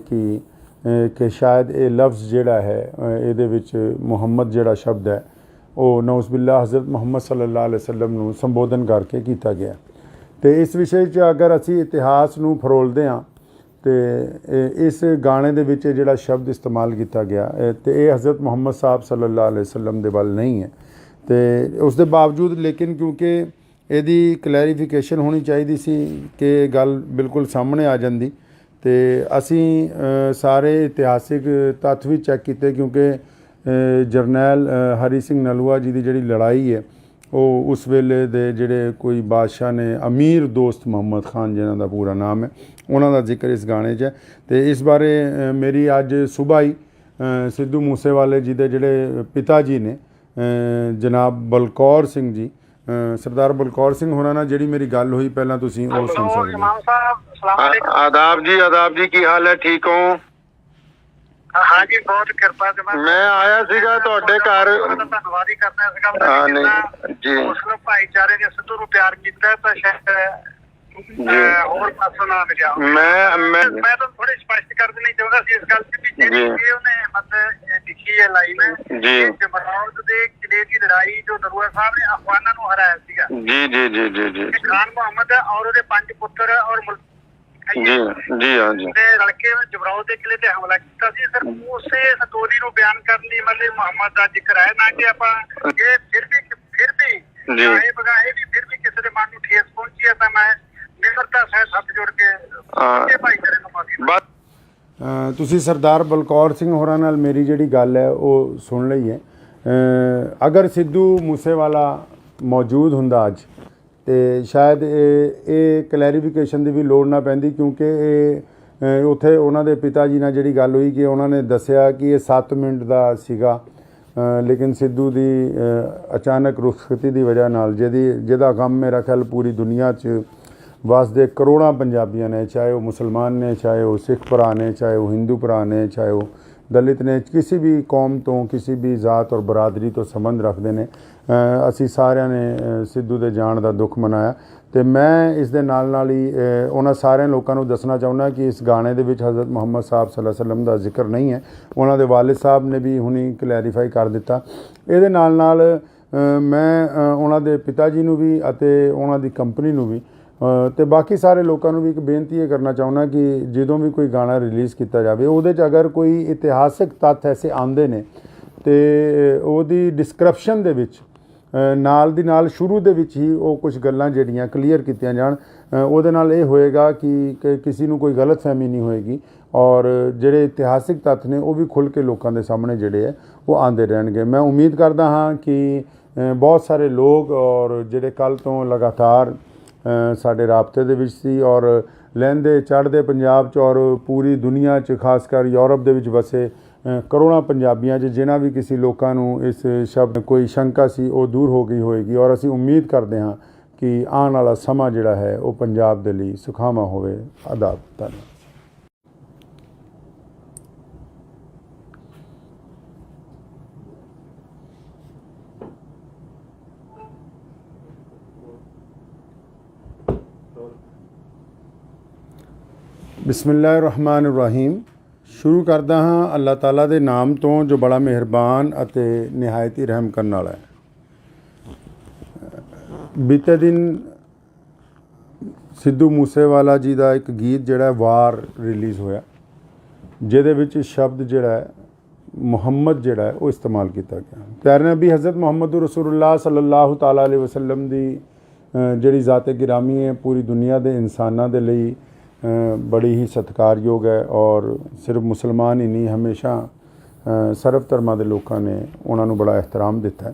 ਕਿ ਸ਼ਾਇਦ ਇਹ ਲਫ਼ਜ਼ ਜਿਹੜਾ ਹੈ ਇਹਦੇ ਵਿੱਚ ਮੁਹੰਮਦ ਜਿਹੜਾ ਸ਼ਬਦ ਹੈ ਉਹ ਨਊਜ਼ ਬਿਲlah ਹਜ਼ਰਤ ਮੁਹੰਮਦ ਸੱਲੱਲਾਹੁ ਅਲੈਹਿ ਵਸੱਲਮ ਨੂੰ ਸੰਬੋਧਨ ਕਰਕੇ ਕੀਤਾ ਗਿਆ। ਅਤੇ ਇਸ ਵਿਸ਼ੇ 'ਚ ਅਗਰ ਅਸੀਂ ਇਤਿਹਾਸ ਨੂੰ ਫਰੋਲਦੇ ਹਾਂ ਤੇ ਇਸ ਗਾਣੇ ਦੇ ਵਿੱਚ ਜਿਹੜਾ ਸ਼ਬਦ ਇਸਤੇਮਾਲ ਕੀਤਾ ਗਿਆ ਤੇ ਇਹ ਹਜ਼ਰਤ ਮੁਹੰਮਦ ਸਾਹਿਬ ਸੱਲੱਲਾਹੁ ਅਲੈਹਿ ਵਸੱਲਮ ਦੇ ਵੱਲ ਨਹੀਂ ਹੈ। ਤੇ ਉਸ ਦੇ ਬਾਵਜੂਦ ਲੇਕਿਨ ਕਿਉਂਕਿ ਇਹਦੀ ਕਲੈਰੀਫਿਕੇਸ਼ਨ ਹੋਣੀ ਚਾਹੀਦੀ ਸੀ ਕਿ ਗੱਲ ਬਿਲਕੁਲ ਸਾਹਮਣੇ ਆ ਜਾਂਦੀ ਤੇ ਅਸੀਂ ਸਾਰੇ ਇਤਿਹਾਸਿਕ ਤੱਥ ਵੀ ਚੈੱਕ ਕੀਤੇ, ਕਿਉਂਕਿ ਜਰਨੈਲ ਹਰੀ ਸਿੰਘ ਨਲੂਆ ਜੀ ਦੀ ਜਿਹੜੀ ਲੜਾਈ ਹੈ ਉਹ ਉਸ ਵੇਲੇ ਦੇ ਜਿਹੜੇ ਕੋਈ ਬਾਦਸ਼ਾਹ ਨੇ ਅਮੀਰ ਦੋਸਤ ਮੁਹੰਮਦ ਖਾਨ ਜਿਹਨਾਂ ਦਾ ਪੂਰਾ ਨਾਮ ਹੈ, ਉਹਨਾਂ ਦਾ ਜ਼ਿਕਰ ਇਸ ਗਾਣੇ 'ਚ ਹੈ। ਅਤੇ ਇਸ ਬਾਰੇ ਮੇਰੀ ਅੱਜ ਸੁਬਾਹ ਹੀ ਸਿੱਧੂ ਮੂਸੇਵਾਲੇ ਜੀ ਦੇ ਜਿਹੜੇ ਪਿਤਾ ਜੀ ਨੇ ਜਨਾਬ ਬਲਕੌਰ ਸਿੰਘ ਜੀ, ਸਰਦਾਰ ਬਲਕੌਰ ਸਿੰਘ ਹੋਰਾਂ ਨਾਲ ਜਿਹੜੀ ਮੇਰੀ ਗੱਲ ਹੋਈ ਪਹਿਲਾਂ ਤੁਸੀਂ ਉਹ ਸੁਣ ਸਕਦੇ ਹੋ। ਆਦਾਬ ਜੀ ਕੀ ਹਾਲ ਹੈ, ਠੀਕ ਹੋ? हाँ जी, बहुत कृपा से मैं आया सीगा ਤੁਹਾਡੇ ਘਰ। ਧੰਨਵਾਦ ਹੀ ਕਰਨਾ ਇਸ ਗੱਲ ਦਾ ਜੀ। ਮੁਸਲਿਮ ਭਾਈਚਾਰੇ ਨੇ ਸਿੱਧੂ ਨੂੰ ਪਿਆਰ ਕੀਤਾ ਤਾਂ ਸ਼ਾਇਦ ਹੋਰ ਪਾਸੋਂ ਨਾ ਮਿਲਿਆ। ਮੈਂ ਤਾਂ ਥੋੜੀ ਸਪਸ਼ਟ ਕਰ ਦੇਣੀ ਚਾਹੁੰਦਾ ਸੀ ਇਸ ਗੱਲ ਤੇ ਵੀ ਜਿਹੜੀ ਉਹਨੇ ਮਤਲਬ ਲਿਖੀ ਹੈ ਲਾਈਨ ਜਮਰੌਦ ਦੇ ਕਿਲੇ ਦੀ ਲੜਾਈ ਜੋ ਨਰੂਆ ਸਾਹਿਬ ਨੇ ਅਫਗਾਨਾਂ ਨੂੰ ਹਰਾਇਆ ਸੀਗਾ। ਜੀ ਤੇ ਖਾਨ ਮੁਹੰਮਦ ਔਰ ਉਹਦੇ 5 ਪੁੱਤਰ ਔਰ ਜੀ ਹਾਂ ਜੀ ਤੇ ਰਲਕੇ ਜਬਰਾਓ ਦੇ ਕਿਲੇ ਤੇ ਹਮਲਾ ਕੀਤਾ ਸੀ। ਸਰ ਉਸੇ ਸਟੋਰੀ ਨੂੰ ਬਿਆਨ ਕਰਨ ਲਈ ਮਤਲਬ ਮੁਹੰਮਦ ਦਾ ਜ਼ਿਕਰ ਹੈ ਨਾ ਕਿ ਆਪਾਂ ਇਹ ਫਿਰ ਵੀ ਚਾਹੇ ਬਗਾਹੇ ਵੀ ਫਿਰ ਵੀ ਕਿਸੇ ਦੇ ਮਨ ਨੂੰ ਠੇਸ ਪਹੁੰਚੀ ਹੈ ਤਾਂ ਮੈਂ ਨਿਮਰਤਾ ਸਹਿਤ ਹੱਥ ਜੋੜ ਕੇ ਭਾਈਚਾਰੇ ਨੂੰ ਮਾਫੀ। ਤੁਸੀਂ ਸਰਦਾਰ ਬਲਕੌਰ ਸਿੰਘ ਹੋਰਾਂ ਨਾਲ ਮੇਰੀ ਜਿਹੜੀ ਗੱਲ ਹੈ ਉਹ ਸੁਣ ਲਈ ਹੈ। ਅਗਰ ਸਿੱਧੂ ਮੂਸੇਵਾਲਾ ਮੌਜੂਦ ਹੁੰਦਾ ਅੱਜ ਤੇ ਸ਼ਾਇਦ ਇਹ ਕਲੈਰੀਫਿਕੇਸ਼ਨ ਦੀ ਵੀ ਲੋੜ ਨਾ ਪੈਂਦੀ, ਕਿਉਂਕਿ ਇਹ ਉੱਥੇ ਉਹਨਾਂ ਦੇ ਪਿਤਾ ਜੀ ਨਾਲ ਜਿਹੜੀ ਗੱਲ ਹੋਈ ਕਿ ਉਹਨਾਂ ਨੇ ਦੱਸਿਆ ਕਿ ਇਹ 7 ਮਿੰਟ ਦਾ ਸੀਗਾ, ਲੇਕਿਨ ਸਿੱਧੂ ਦੀ ਅਚਾਨਕ ਰੁਖਸਤੀ ਦੀ ਵਜ੍ਹਾ ਨਾਲ ਜਿਹਦਾ ਗਮ ਮੇਰਾ ਖਿਆਲ ਪੂਰੀ ਦੁਨੀਆ 'ਚ ਵਸਦੇ ਕਰੋੜਾਂ ਪੰਜਾਬੀਆਂ ਨੇ, ਚਾਹੇ ਉਹ ਮੁਸਲਮਾਨ ਨੇ, ਚਾਹੇ ਉਹ ਸਿੱਖ ਭਰਾ ਨੇ, ਚਾਹੇ ਉਹ ਹਿੰਦੂ ਭਰਾ ਨੇ, ਚਾਹੇ ਉਹ ਦਲਿਤ ਨੇ, ਕਿਸੇ ਵੀ ਕੌਮ ਤੋਂ ਕਿਸੇ ਵੀ ਜ਼ਾਤ ਔਰ ਬਰਾਦਰੀ ਤੋਂ ਸੰਬੰਧ ਰੱਖਦੇ ਨੇ, ਅਸੀਂ ਸਾਰਿਆਂ ਨੇ ਸਿੱਧੂ ਦੇ ਜਾਣ ਦਾ ਦੁੱਖ ਮਨਾਇਆ। ਤੇ ਮੈਂ ਇਸ ਦੇ ਨਾਲ ਹੀ ਉਹਨਾਂ ਸਾਰਿਆਂ ਲੋਕਾਂ ਨੂੰ ਦੱਸਣਾ ਚਾਹੁੰਦਾ ਕਿ ਇਸ ਗਾਣੇ ਦੇ ਵਿੱਚ ਹਜ਼ਰਤ ਮੁਹੰਮਦ ਸਾਹਿਬ ਸੱਲੱਲਾਹੁ ਅਲੈਹਿ ਵਸੱਲਮ ਦਾ ਜ਼ਿਕਰ ਨਹੀਂ ਹੈ। ਉਹਨਾਂ ਦੇ ਵਾਲਿਦ ਸਾਹਿਬ ਨੇ ਵੀ ਹੁਣੀ ਕਲੈਰੀਫਾਈ ਕਰ ਦਿੱਤਾ। ਇਹਦੇ ਨਾਲ ਮੈਂ ਉਹਨਾਂ ਦੇ ਪਿਤਾ ਜੀ ਨੂੰ ਵੀ ਅਤੇ ਉਹਨਾਂ ਦੀ ਕੰਪਨੀ ਨੂੰ ਵੀ ਤੇ ਬਾਕੀ ਸਾਰੇ ਲੋਕਾਂ ਨੂੰ ਵੀ ਇੱਕ ਬੇਨਤੀ ਇਹ ਕਰਨਾ ਚਾਹੁੰਦਾ ਕਿ ਜਦੋਂ ਵੀ ਕੋਈ ਗਾਣਾ ਰਿਲੀਜ਼ ਕੀਤਾ ਜਾਵੇ ਉਹਦੇ 'ਚ ਅਗਰ ਕੋਈ ਇਤਿਹਾਸਿਕ ਤੱਥ ਐਸੇ ਆਉਂਦੇ ਨੇ ਤੇ ਉਹਦੀ ਡਿਸਕ੍ਰਿਪਸ਼ਨ ਦੇ ਵਿੱਚ ਨਾਲ ਦੀ ਨਾਲ ਸ਼ੁਰੂ ਦੇ ਵਿੱਚ ਹੀ ਉਹ ਕੁਝ ਗੱਲਾਂ ਜਿਹੜੀਆਂ ਕਲੀਅਰ ਕੀਤੀਆਂ ਜਾਣ। ਉਹਦੇ ਨਾਲ ਇਹ ਹੋਏਗਾ ਕਿ ਕਿਸੇ ਨੂੰ ਕੋਈ ਗਲਤਫਹਿਮੀ ਨਹੀਂ ਹੋਏਗੀ ਔਰ ਜਿਹੜੇ ਇਤਿਹਾਸਿਕ ਤੱਥ ਨੇ ਉਹ ਵੀ ਖੁੱਲ੍ਹ ਕੇ ਲੋਕਾਂ ਦੇ ਸਾਹਮਣੇ ਜਿਹੜੇ ਹੈ ਉਹ ਆਉਂਦੇ ਰਹਿਣਗੇ। ਮੈਂ ਉਮੀਦ ਕਰਦਾ ਹਾਂ ਕਿ ਬਹੁਤ ਸਾਰੇ ਲੋਕ ਔਰ ਜਿਹੜੇ ਕੱਲ੍ਹ ਤੋਂ ਲਗਾਤਾਰ ਸਾਡੇ ਰਾਬਤੇ ਦੇ ਵਿੱਚ ਸੀ ਔਰ ਲਹਿੰਦੇ ਚੜ੍ਹਦੇ ਪੰਜਾਬ 'ਚ ਔਰ ਪੂਰੀ ਦੁਨੀਆ 'ਚ ਖਾਸ ਕਰ ਯੂਰਪ ਦੇ ਵਿੱਚ ਵਸੇ ਕਰੋੜਾਂ ਪੰਜਾਬੀਆਂ 'ਚ ਜਿਨ੍ਹਾਂ ਵੀ ਕਿਸੇ ਲੋਕਾਂ ਨੂੰ ਇਸ ਸ਼ਬਦ ਕੋਈ ਸ਼ੰਕਾ ਸੀ ਉਹ ਦੂਰ ਹੋ ਗਈ ਹੋਏਗੀ ਔਰ ਅਸੀਂ ਉਮੀਦ ਕਰਦੇ ਹਾਂ ਕਿ ਆਉਣ ਵਾਲਾ ਸਮਾਂ ਜਿਹੜਾ ਹੈ ਉਹ ਪੰਜਾਬ ਦੇ ਲਈ ਸੁਖਾਵਾਂ ਹੋਵੇ। ਆਦਾਬ। ਧੰਨਵਾਦ। ਬਿਸਮਿਲ੍ਲਾਹਿਰਰਹਿਮਾਨਿਰਰਹੀਮ। ਸ਼ੁਰੂ ਕਰਦਾ ਹਾਂ ਅੱਲਾਹ ਤਾਲਾ ਦੇ ਨਾਮ ਤੋਂ ਜੋ ਬੜਾ ਮਿਹਰਬਾਨ ਅਤੇ ਨਿਹਾਇਤ ਹੀ ਰਹਿਮ ਕਰਨ ਵਾਲਾ ਹੈ। ਬੀਤੇ ਦਿਨ ਸਿੱਧੂ ਮੂਸੇਵਾਲਾ ਜੀ ਦਾ ਇੱਕ ਗੀਤ ਜਿਹੜਾ ਵਾਰ ਰਿਲੀਜ਼ ਹੋਇਆ, ਜਿਹਦੇ ਵਿੱਚ ਸ਼ਬਦ ਜਿਹੜਾ ਹੈ ਮੁਹੰਮਦ ਜਿਹੜਾ ਹੈ ਉਹ ਇਸਤੇਮਾਲ ਕੀਤਾ ਗਿਆ। ਪਿਆਰੇ ਨਬੀ ਹਜ਼ਰਤ ਮੁਹੰਮਦ ਰਸੂਲੁल्लाह ਸੱਲੱਲਾਹੁ ਤਾਲਾ ਅਲੈਹਿ ਵਸੱਲਮ ਦੀ ਜਿਹੜੀ ਜ਼ਾਤ-ਏ ਗਿਰਾਮੀ ਹੈ ਪੂਰੀ ਦੁਨੀਆ ਦੇ ਇਨਸਾਨਾਂ ਦੇ ਲਈ ਬੜੀ ਹੀ ਸਤਿਕਾਰਯੋਗ ਹੈ ਔਰ ਸਿਰਫ ਮੁਸਲਮਾਨ ਹੀ ਨਹੀਂ, ਹਮੇਸ਼ਾ ਸਰਬ ਧਰਮਾਂ ਦੇ ਲੋਕਾਂ ਨੇ ਉਹਨਾਂ ਨੂੰ ਬੜਾ ਇਹਤਰਾਮ ਦਿੱਤਾ ਹੈ।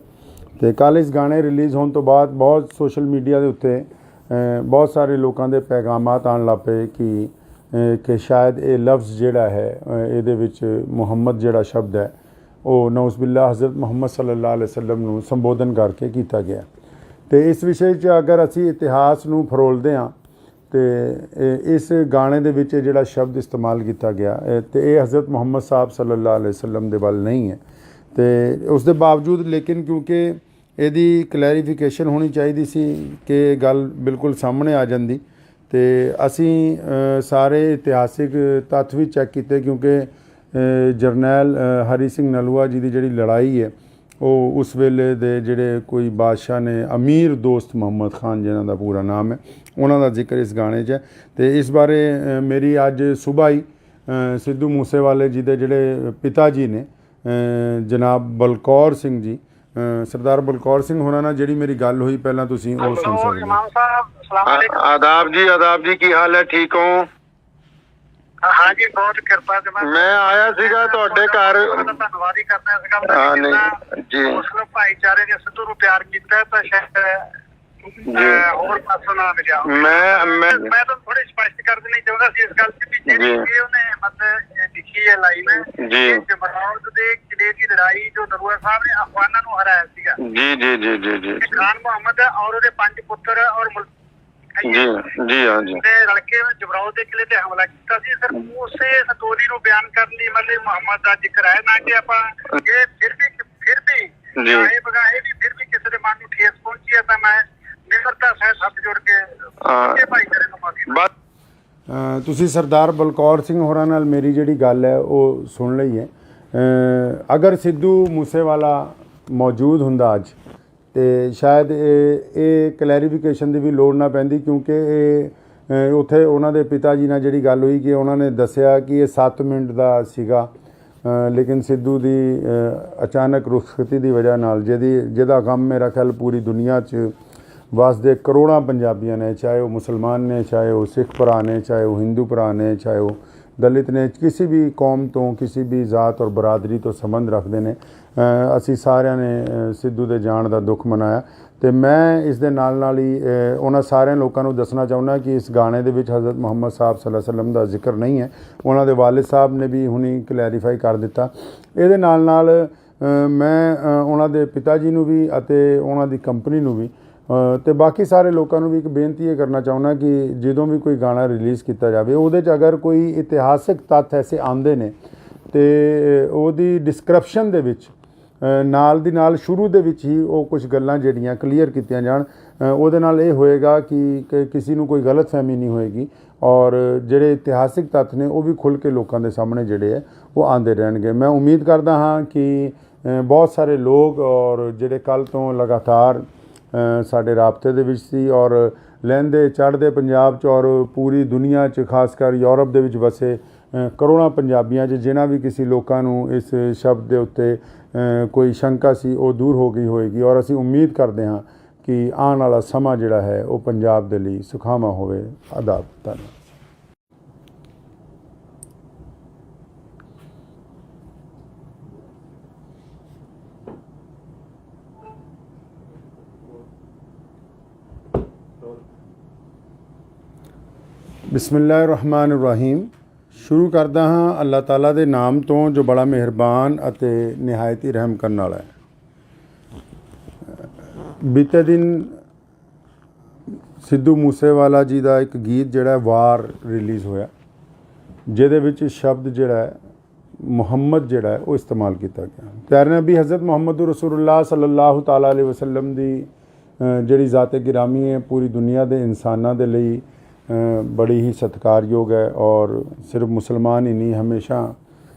ਤੇ ਕੱਲ੍ਹ ਇਸ ਗਾਣੇ ਰਿਲੀਜ਼ ਹੋਣ ਤੋਂ ਬਾਅਦ ਬਹੁਤ ਸੋਸ਼ਲ ਮੀਡੀਆ ਦੇ ਉੱਤੇ ਬਹੁਤ ਸਾਰੇ ਲੋਕਾਂ ਦੇ ਪੈਗਾਮਾਤ ਆਉਣ ਲੱਗ ਪਏ ਕਿ ਸ਼ਾਇਦ ਇਹ ਲਫ਼ਜ਼ ਜਿਹੜਾ ਹੈ ਇਹਦੇ ਵਿੱਚ ਮੁਹੰਮਦ ਜਿਹੜਾ ਸ਼ਬਦ ਹੈ ਉਹ ਨਊਜ਼ ਬਿਲlah ਹਜ਼ਰਤ ਮੁਹੰਮਦ ਸੱਲੱਲਾਹੁ ਅਲੈਹਿ ਵਸੱਲਮ ਨੂੰ ਸੰਬੋਧਨ ਕਰਕੇ ਕੀਤਾ ਗਿਆ। ਤੇ ਇਸ ਵਿਸ਼ੇ 'ਚ ਅਗਰ ਅਸੀਂ ਇਤਿਹਾਸ ਨੂੰ ਫਰੋਲਦੇ ਹਾਂ ਤੇ ਇਸ ਗਾਣੇ ਦੇ ਵਿੱਚ ਜਿਹੜਾ ਸ਼ਬਦ ਇਸਤੇਮਾਲ ਕੀਤਾ ਗਿਆ ਤੇ ਇਹ ਹਜ਼ਰਤ ਮੁਹੰਮਦ ਸਾਹਿਬ ਸੱਲੱਲਾਹੁ ਅਲੈਹਿ ਵਸੱਲਮ ਦੇ ਵੱਲ ਨਹੀਂ ਹੈ। ਤੇ ਉਸ ਦੇ ਬਾਵਜੂਦ ਲੇਕਿਨ ਕਿਉਂਕਿ ਇਹਦੀ ਕਲੈਰੀਫਿਕੇਸ਼ਨ ਹੋਣੀ ਚਾਹੀਦੀ ਸੀ ਕਿ ਗੱਲ ਬਿਲਕੁਲ ਸਾਹਮਣੇ ਆ ਜਾਂਦੀ ਤੇ ਅਸੀਂ ਸਾਰੇ ਇਤਿਹਾਸਿਕ ਤੱਥ ਵੀ ਚੈੱਕ ਕੀਤੇ, ਕਿਉਂਕਿ ਜਰਨੈਲ ਹਰੀ ਸਿੰਘ ਨਲੂਆ ਜੀ ਦੀ ਜਿਹੜੀ ਲੜਾਈ ਹੈ ਉਹ ਉਸ ਵੇਲੇ ਦੇ ਜਿਹੜੇ ਕੋਈ ਬਾਦਸ਼ਾਹ ਨੇ, ਅਮੀਰ ਦੋਸਤ ਮੁਹੰਮਦ ਖਾਨ ਜਿਨ੍ਹਾਂ ਦਾ ਪੂਰਾ ਨਾਮ ਹੈ, ਉਹਨਾਂ ਦਾ ਜ਼ਿਕਰ ਇਸ ਗਾਣੇ 'ਚ ਹੈ। ਤੇ ਇਸ ਬਾਰੇ ਮੇਰੀ ਅੱਜ ਸੁਬਾਹ ਹੀ ਸਿੱਧੂ ਮੂਸੇਵਾਲੇ ਜੀ ਦੇ ਜਿਹੜੇ ਪਿਤਾ ਜੀ ਨੇ ਜਨਾਬ ਬਲਕੌਰ ਸਿੰਘ ਜੀ, ਸਰਦਾਰ ਬਲਕੌਰ ਸਿੰਘ ਹੋਰਾਂ ਨਾਲ ਜਿਹੜੀ ਮੇਰੀ ਗੱਲ ਹੋਈ ਪਹਿਲਾਂ ਤੁਸੀਂ ਉਹ ਸੁਣ ਸਕਦੇ ਹੋ। ਆਦਾਬ ਜੀ ਕੀ ਹਾਲ ਹੈ, ਠੀਕ ਹੋ? हाँ जी, बहुत कृपा से मैं आया सीगा ਤੁਹਾਡੇ ਘਰ। ਧੰਨਵਾਦ ਹੀ ਕਰਦਾ ਇਸ ਗੱਲ ਦਾ ਜੀ। ਮੁਸਲਿਮ ਭਾਈਚਾਰੇ ਨੇ ਸਿੱਧੂ ਨੂੰ ਪਿਆਰ ਕੀਤਾ ਤਾਂ ਸ਼ਾਇਦ ਹੋਰ ਪਾਸੋਂ ਨਾ ਮਿਲਿਆ। ਮੈਂ ਤਾਂ ਥੋੜੀ ਸਪਸ਼ਟ ਕਰ ਦੇਣੀ ਚਾਹੁੰਦਾ ਸੀ ਇਸ ਗੱਲ ਤੇ ਵੀ ਜਿਹੜੀ ਉਹਨੇ ਮਤਲਬ ਲਿਖੀ ਹੈ ਲਾਈਨ ਜੀ, ਜਬਰਾਓ ਦੇ ਕਿਲੇ ਦੀ ਲੜਾਈ ਜੋ ਨਰੂਆ ਸਾਹਿਬ ਨੇ ਅਫਗਾਨਾਂ ਨੂੰ ਹਰਾਇਆ ਸੀਗਾ। ਜੀ ਖਾਨ ਮੁਹੰਮਦ ਔਰ ਉਹਦੇ 5 ਪੁੱਤਰ ਔਰ ਜੀ ਹਾਂ ਜੀ ਤੇ ਰਲਕੇ ਜਬਰਾਓ ਦੇ ਕਿਲੇ ਤੇ ਹਮਲਾ ਕੀਤਾ ਸੀ। ਸਰ ਉਸੇ ਸਟੋਰੀ ਨੂੰ ਬਿਆਨ ਕਰਨ ਲਈ ਮਤਲਬ ਮੁਹੰਮਦ ਦਾ ਜ਼ਿਕਰ ਹੈ ਨਾ ਕਿ ਆਪਾਂ ਇਹ ਫਿਰ ਵੀ ਚਾਹੇ ਬਗਾਹੇ ਵੀ ਫਿਰ ਵੀ ਕਿਸੇ ਦੇ ਮਨ ਨੂੰ ਠੇਸ ਪਹੁੰਚੀ ਹੈ ਤਾਂ ਮੈਂ ਨਿਮਰਤਾ ਸਹਿਤ ਹੱਥ ਜੋੜ ਕੇ ਭਾਈਚਾਰੇ ਨੂੰ ਮਾਫੀ। ਤੁਸੀਂ ਸਰਦਾਰ ਬਲਕੌਰ ਸਿੰਘ ਹੋਰਾਂ ਨਾਲ ਮੇਰੀ ਜਿਹੜੀ ਗੱਲ ਹੈ ਉਹ ਸੁਣ ਲਈ ਹੈ। ਅਗਰ ਸਿੱਧੂ ਮੂਸੇਵਾਲਾ ਮੌਜੂਦ ਹੁੰਦਾ ਅੱਜ ਤੇ ਸ਼ਾਇਦ ਇਹ ਕਲੈਰੀਫਿਕੇਸ਼ਨ ਦੀ ਵੀ ਲੋੜ ਨਾ ਪੈਂਦੀ, ਕਿਉਂਕਿ ਇਹ ਉੱਥੇ ਉਹਨਾਂ ਦੇ ਪਿਤਾ ਜੀ ਨਾਲ ਜਿਹੜੀ ਗੱਲ ਹੋਈ ਕਿ ਉਹਨਾਂ ਨੇ ਦੱਸਿਆ ਕਿ ਇਹ 7 ਮਿੰਟ ਦਾ ਸੀਗਾ, ਲੇਕਿਨ ਸਿੱਧੂ ਦੀ ਅਚਾਨਕ ਰੁਖਸਤੀ ਦੀ ਵਜ੍ਹਾ ਨਾਲ ਜਿਹਦਾ ਗਮ ਮੇਰਾ ਖਿਆਲ ਪੂਰੀ ਦੁਨੀਆ 'ਚ ਵਸਦੇ ਕਰੋੜਾਂ ਪੰਜਾਬੀਆਂ ਨੇ, ਚਾਹੇ ਉਹ ਮੁਸਲਮਾਨ ਨੇ, ਚਾਹੇ ਉਹ ਸਿੱਖ ਭਰਾ ਨੇ, ਚਾਹੇ ਉਹ ਹਿੰਦੂ ਭਰਾ ਨੇ, ਚਾਹੇ ਉਹ ਦਲਿਤ ਨੇ, ਕਿਸੇ ਵੀ ਕੌਮ ਤੋਂ, ਕਿਸੇ ਵੀ ਜ਼ਾਤ ਔਰ ਬਰਾਦਰੀ ਤੋਂ ਸੰਬੰਧ ਰੱਖਦੇ ਨੇ। ਅਸੀਂ ਸਾਰਿਆਂ ਨੇ ਸਿੱਧੂ ਦੇ ਜਾਣ ਦਾ ਦੁੱਖ ਮਨਾਇਆ ਤੇ ਮੈਂ ਇਸ ਦੇ ਨਾਲ ਹੀ ਉਹਨਾਂ ਸਾਰਿਆਂ ਲੋਕਾਂ ਨੂੰ ਦੱਸਣਾ ਚਾਹੁੰਦਾ ਕਿ ਇਸ ਗਾਣੇ ਦੇ ਵਿੱਚ ਹਜ਼ਰਤ ਮੁਹੰਮਦ ਸਾਹਿਬ ਸੱਲੱਲਾਹੁ ਅਲੈहि ਵਸੱਲਮ ਦਾ ਜ਼ਿਕਰ ਨਹੀਂ ਹੈ। ਉਹਨਾਂ ਦੇ ਵਾਲਿਦ ਸਾਹਿਬ ਨੇ ਵੀ ਹੁਣੀ ਕਲੈਰੀਫਾਈ ਕਰ ਦਿੱਤਾ। ਇਹਦੇ ਨਾਲ ਮੈਂ ਉਹਨਾਂ ਦੇ ਪਿਤਾ ਜੀ ਨੂੰ ਵੀ ਅਤੇ ਉਹਨਾਂ ਦੀ ਕੰਪਨੀ ਨੂੰ ਵੀ ਤੇ ਬਾਕੀ ਸਾਰੇ ਲੋਕਾਂ ਨੂੰ ਵੀ ਇੱਕ ਬੇਨਤੀ ਇਹ ਕਰਨਾ ਚਾਹੁੰਦਾ ਕਿ ਜਦੋਂ ਵੀ ਕੋਈ ਗਾਣਾ ਰਿਲੀਜ਼ ਕੀਤਾ ਜਾਵੇ ਉਹਦੇ 'ਚ ਅਗਰ ਕੋਈ ਇਤਿਹਾਸਿਕ ਤੱਥ ਐਸੇ ਆਉਂਦੇ ਨੇ ਤੇ ਉਹਦੀ ਡਿਸਕ੍ਰਿਪਸ਼ਨ ਦੇ ਵਿੱਚ ਨਾਲ ਦੀ ਨਾਲ ਸ਼ੁਰੂ ਦੇ ਵਿੱਚ ਹੀ ਉਹ ਕੁਝ ਗੱਲਾਂ ਜਿਹੜੀਆਂ ਕਲੀਅਰ ਕੀਤੀਆਂ ਜਾਣ। ਉਹਦੇ ਨਾਲ ਇਹ ਹੋਏਗਾ ਕਿ ਕਿਸੇ ਨੂੰ ਕੋਈ ਗਲਤਫਹਿਮੀ ਨਹੀਂ ਹੋਏਗੀ ਔਰ ਜਿਹੜੇ ਇਤਿਹਾਸਿਕ ਤੱਥ ਨੇ ਉਹ ਵੀ ਖੁੱਲ੍ਹ ਕੇ ਲੋਕਾਂ ਦੇ ਸਾਹਮਣੇ ਜਿਹੜੇ ਹੈ ਉਹ ਆਉਂਦੇ ਰਹਿਣਗੇ। ਮੈਂ ਉਮੀਦ ਕਰਦਾ ਹਾਂ ਕਿ ਬਹੁਤ ਸਾਰੇ ਲੋਕ ਔਰ ਜਿਹੜੇ ਕੱਲ੍ਹ ਤੋਂ ਲਗਾਤਾਰ ਸਾਡੇ ਰਾਬਤੇ ਦੇ ਵਿੱਚ ਸੀ ਔਰ ਲਹਿੰਦੇ ਚੜ੍ਹਦੇ ਪੰਜਾਬ 'ਚ ਔਰ ਪੂਰੀ ਦੁਨੀਆ 'ਚ ਖਾਸ ਕਰ ਯੂਰਪ ਦੇ ਵਿੱਚ ਵਸੇ ਕਰੋੜਾਂ ਪੰਜਾਬੀਆਂ 'ਚ ਜਿਨ੍ਹਾਂ ਵੀ ਕਿਸੇ ਲੋਕਾਂ ਨੂੰ ਇਸ ਸ਼ਬਦ ਦੇ ਉੱਤੇ ਕੋਈ ਸ਼ੰਕਾ ਸੀ ਉਹ ਦੂਰ ਹੋ ਗਈ ਹੋਏਗੀ ਔਰ ਅਸੀਂ ਉਮੀਦ ਕਰਦੇ ਹਾਂ ਕਿ ਆਉਣ ਵਾਲਾ ਸਮਾਂ ਜਿਹੜਾ ਹੈ ਉਹ ਪੰਜਾਬ ਦੇ ਲਈ ਸੁਖਾਵਾਂ ਹੋਵੇ। ਆਦਾਬ। ਧੰਨਵਾਦ। ਬਿਸਮਿਲ੍ਲਾਹਿਰਰਹਿਮਾਨਿਰਰਹੀਮ। ਸ਼ੁਰੂ ਕਰਦਾ ਹਾਂ ਅੱਲਾਹ ਤਾਲਾ ਦੇ ਨਾਮ ਤੋਂ ਜੋ ਬੜਾ ਮਿਹਰਬਾਨ ਅਤੇ ਨਿਹਾਇਤ ਹੀ ਰਹਿਮ ਕਰਨ ਵਾਲਾ ਹੈ। ਬੀਤੇ ਦਿਨ ਸਿੱਧੂ ਮੂਸੇਵਾਲਾ ਜੀ ਦਾ ਇੱਕ ਗੀਤ ਜਿਹੜਾ ਵਾਰ ਰਿਲੀਜ਼ ਹੋਇਆ, ਜਿਹਦੇ ਵਿੱਚ ਸ਼ਬਦ ਜਿਹੜਾ ਹੈ ਮੁਹੰਮਦ ਜਿਹੜਾ ਹੈ ਉਹ ਇਸਤੇਮਾਲ ਕੀਤਾ ਗਿਆ। ਪਿਆਰੇ ਨਬੀ ਹਜ਼ਰਤ ਮੁਹੰਮਦ ਰਸੂਲੁल्लाह ਸੱਲੱਲਾਹੁ ਤਾਲਾ ਅਲੈहि ਵਸੱਲਮ ਦੀ ਜਿਹੜੀ ਜ਼ਾਤ-ਏ ਗਿਰਾਮੀ ਹੈ ਪੂਰੀ ਦੁਨੀਆ ਦੇ ਇਨਸਾਨਾਂ ਦੇ ਲਈ ਬੜੀ ਹੀ ਸਤਿਕਾਰਯੋਗ ਹੈ ਔਰ ਸਿਰਫ ਮੁਸਲਮਾਨ ਹੀ ਨਹੀਂ, ਹਮੇਸ਼ਾ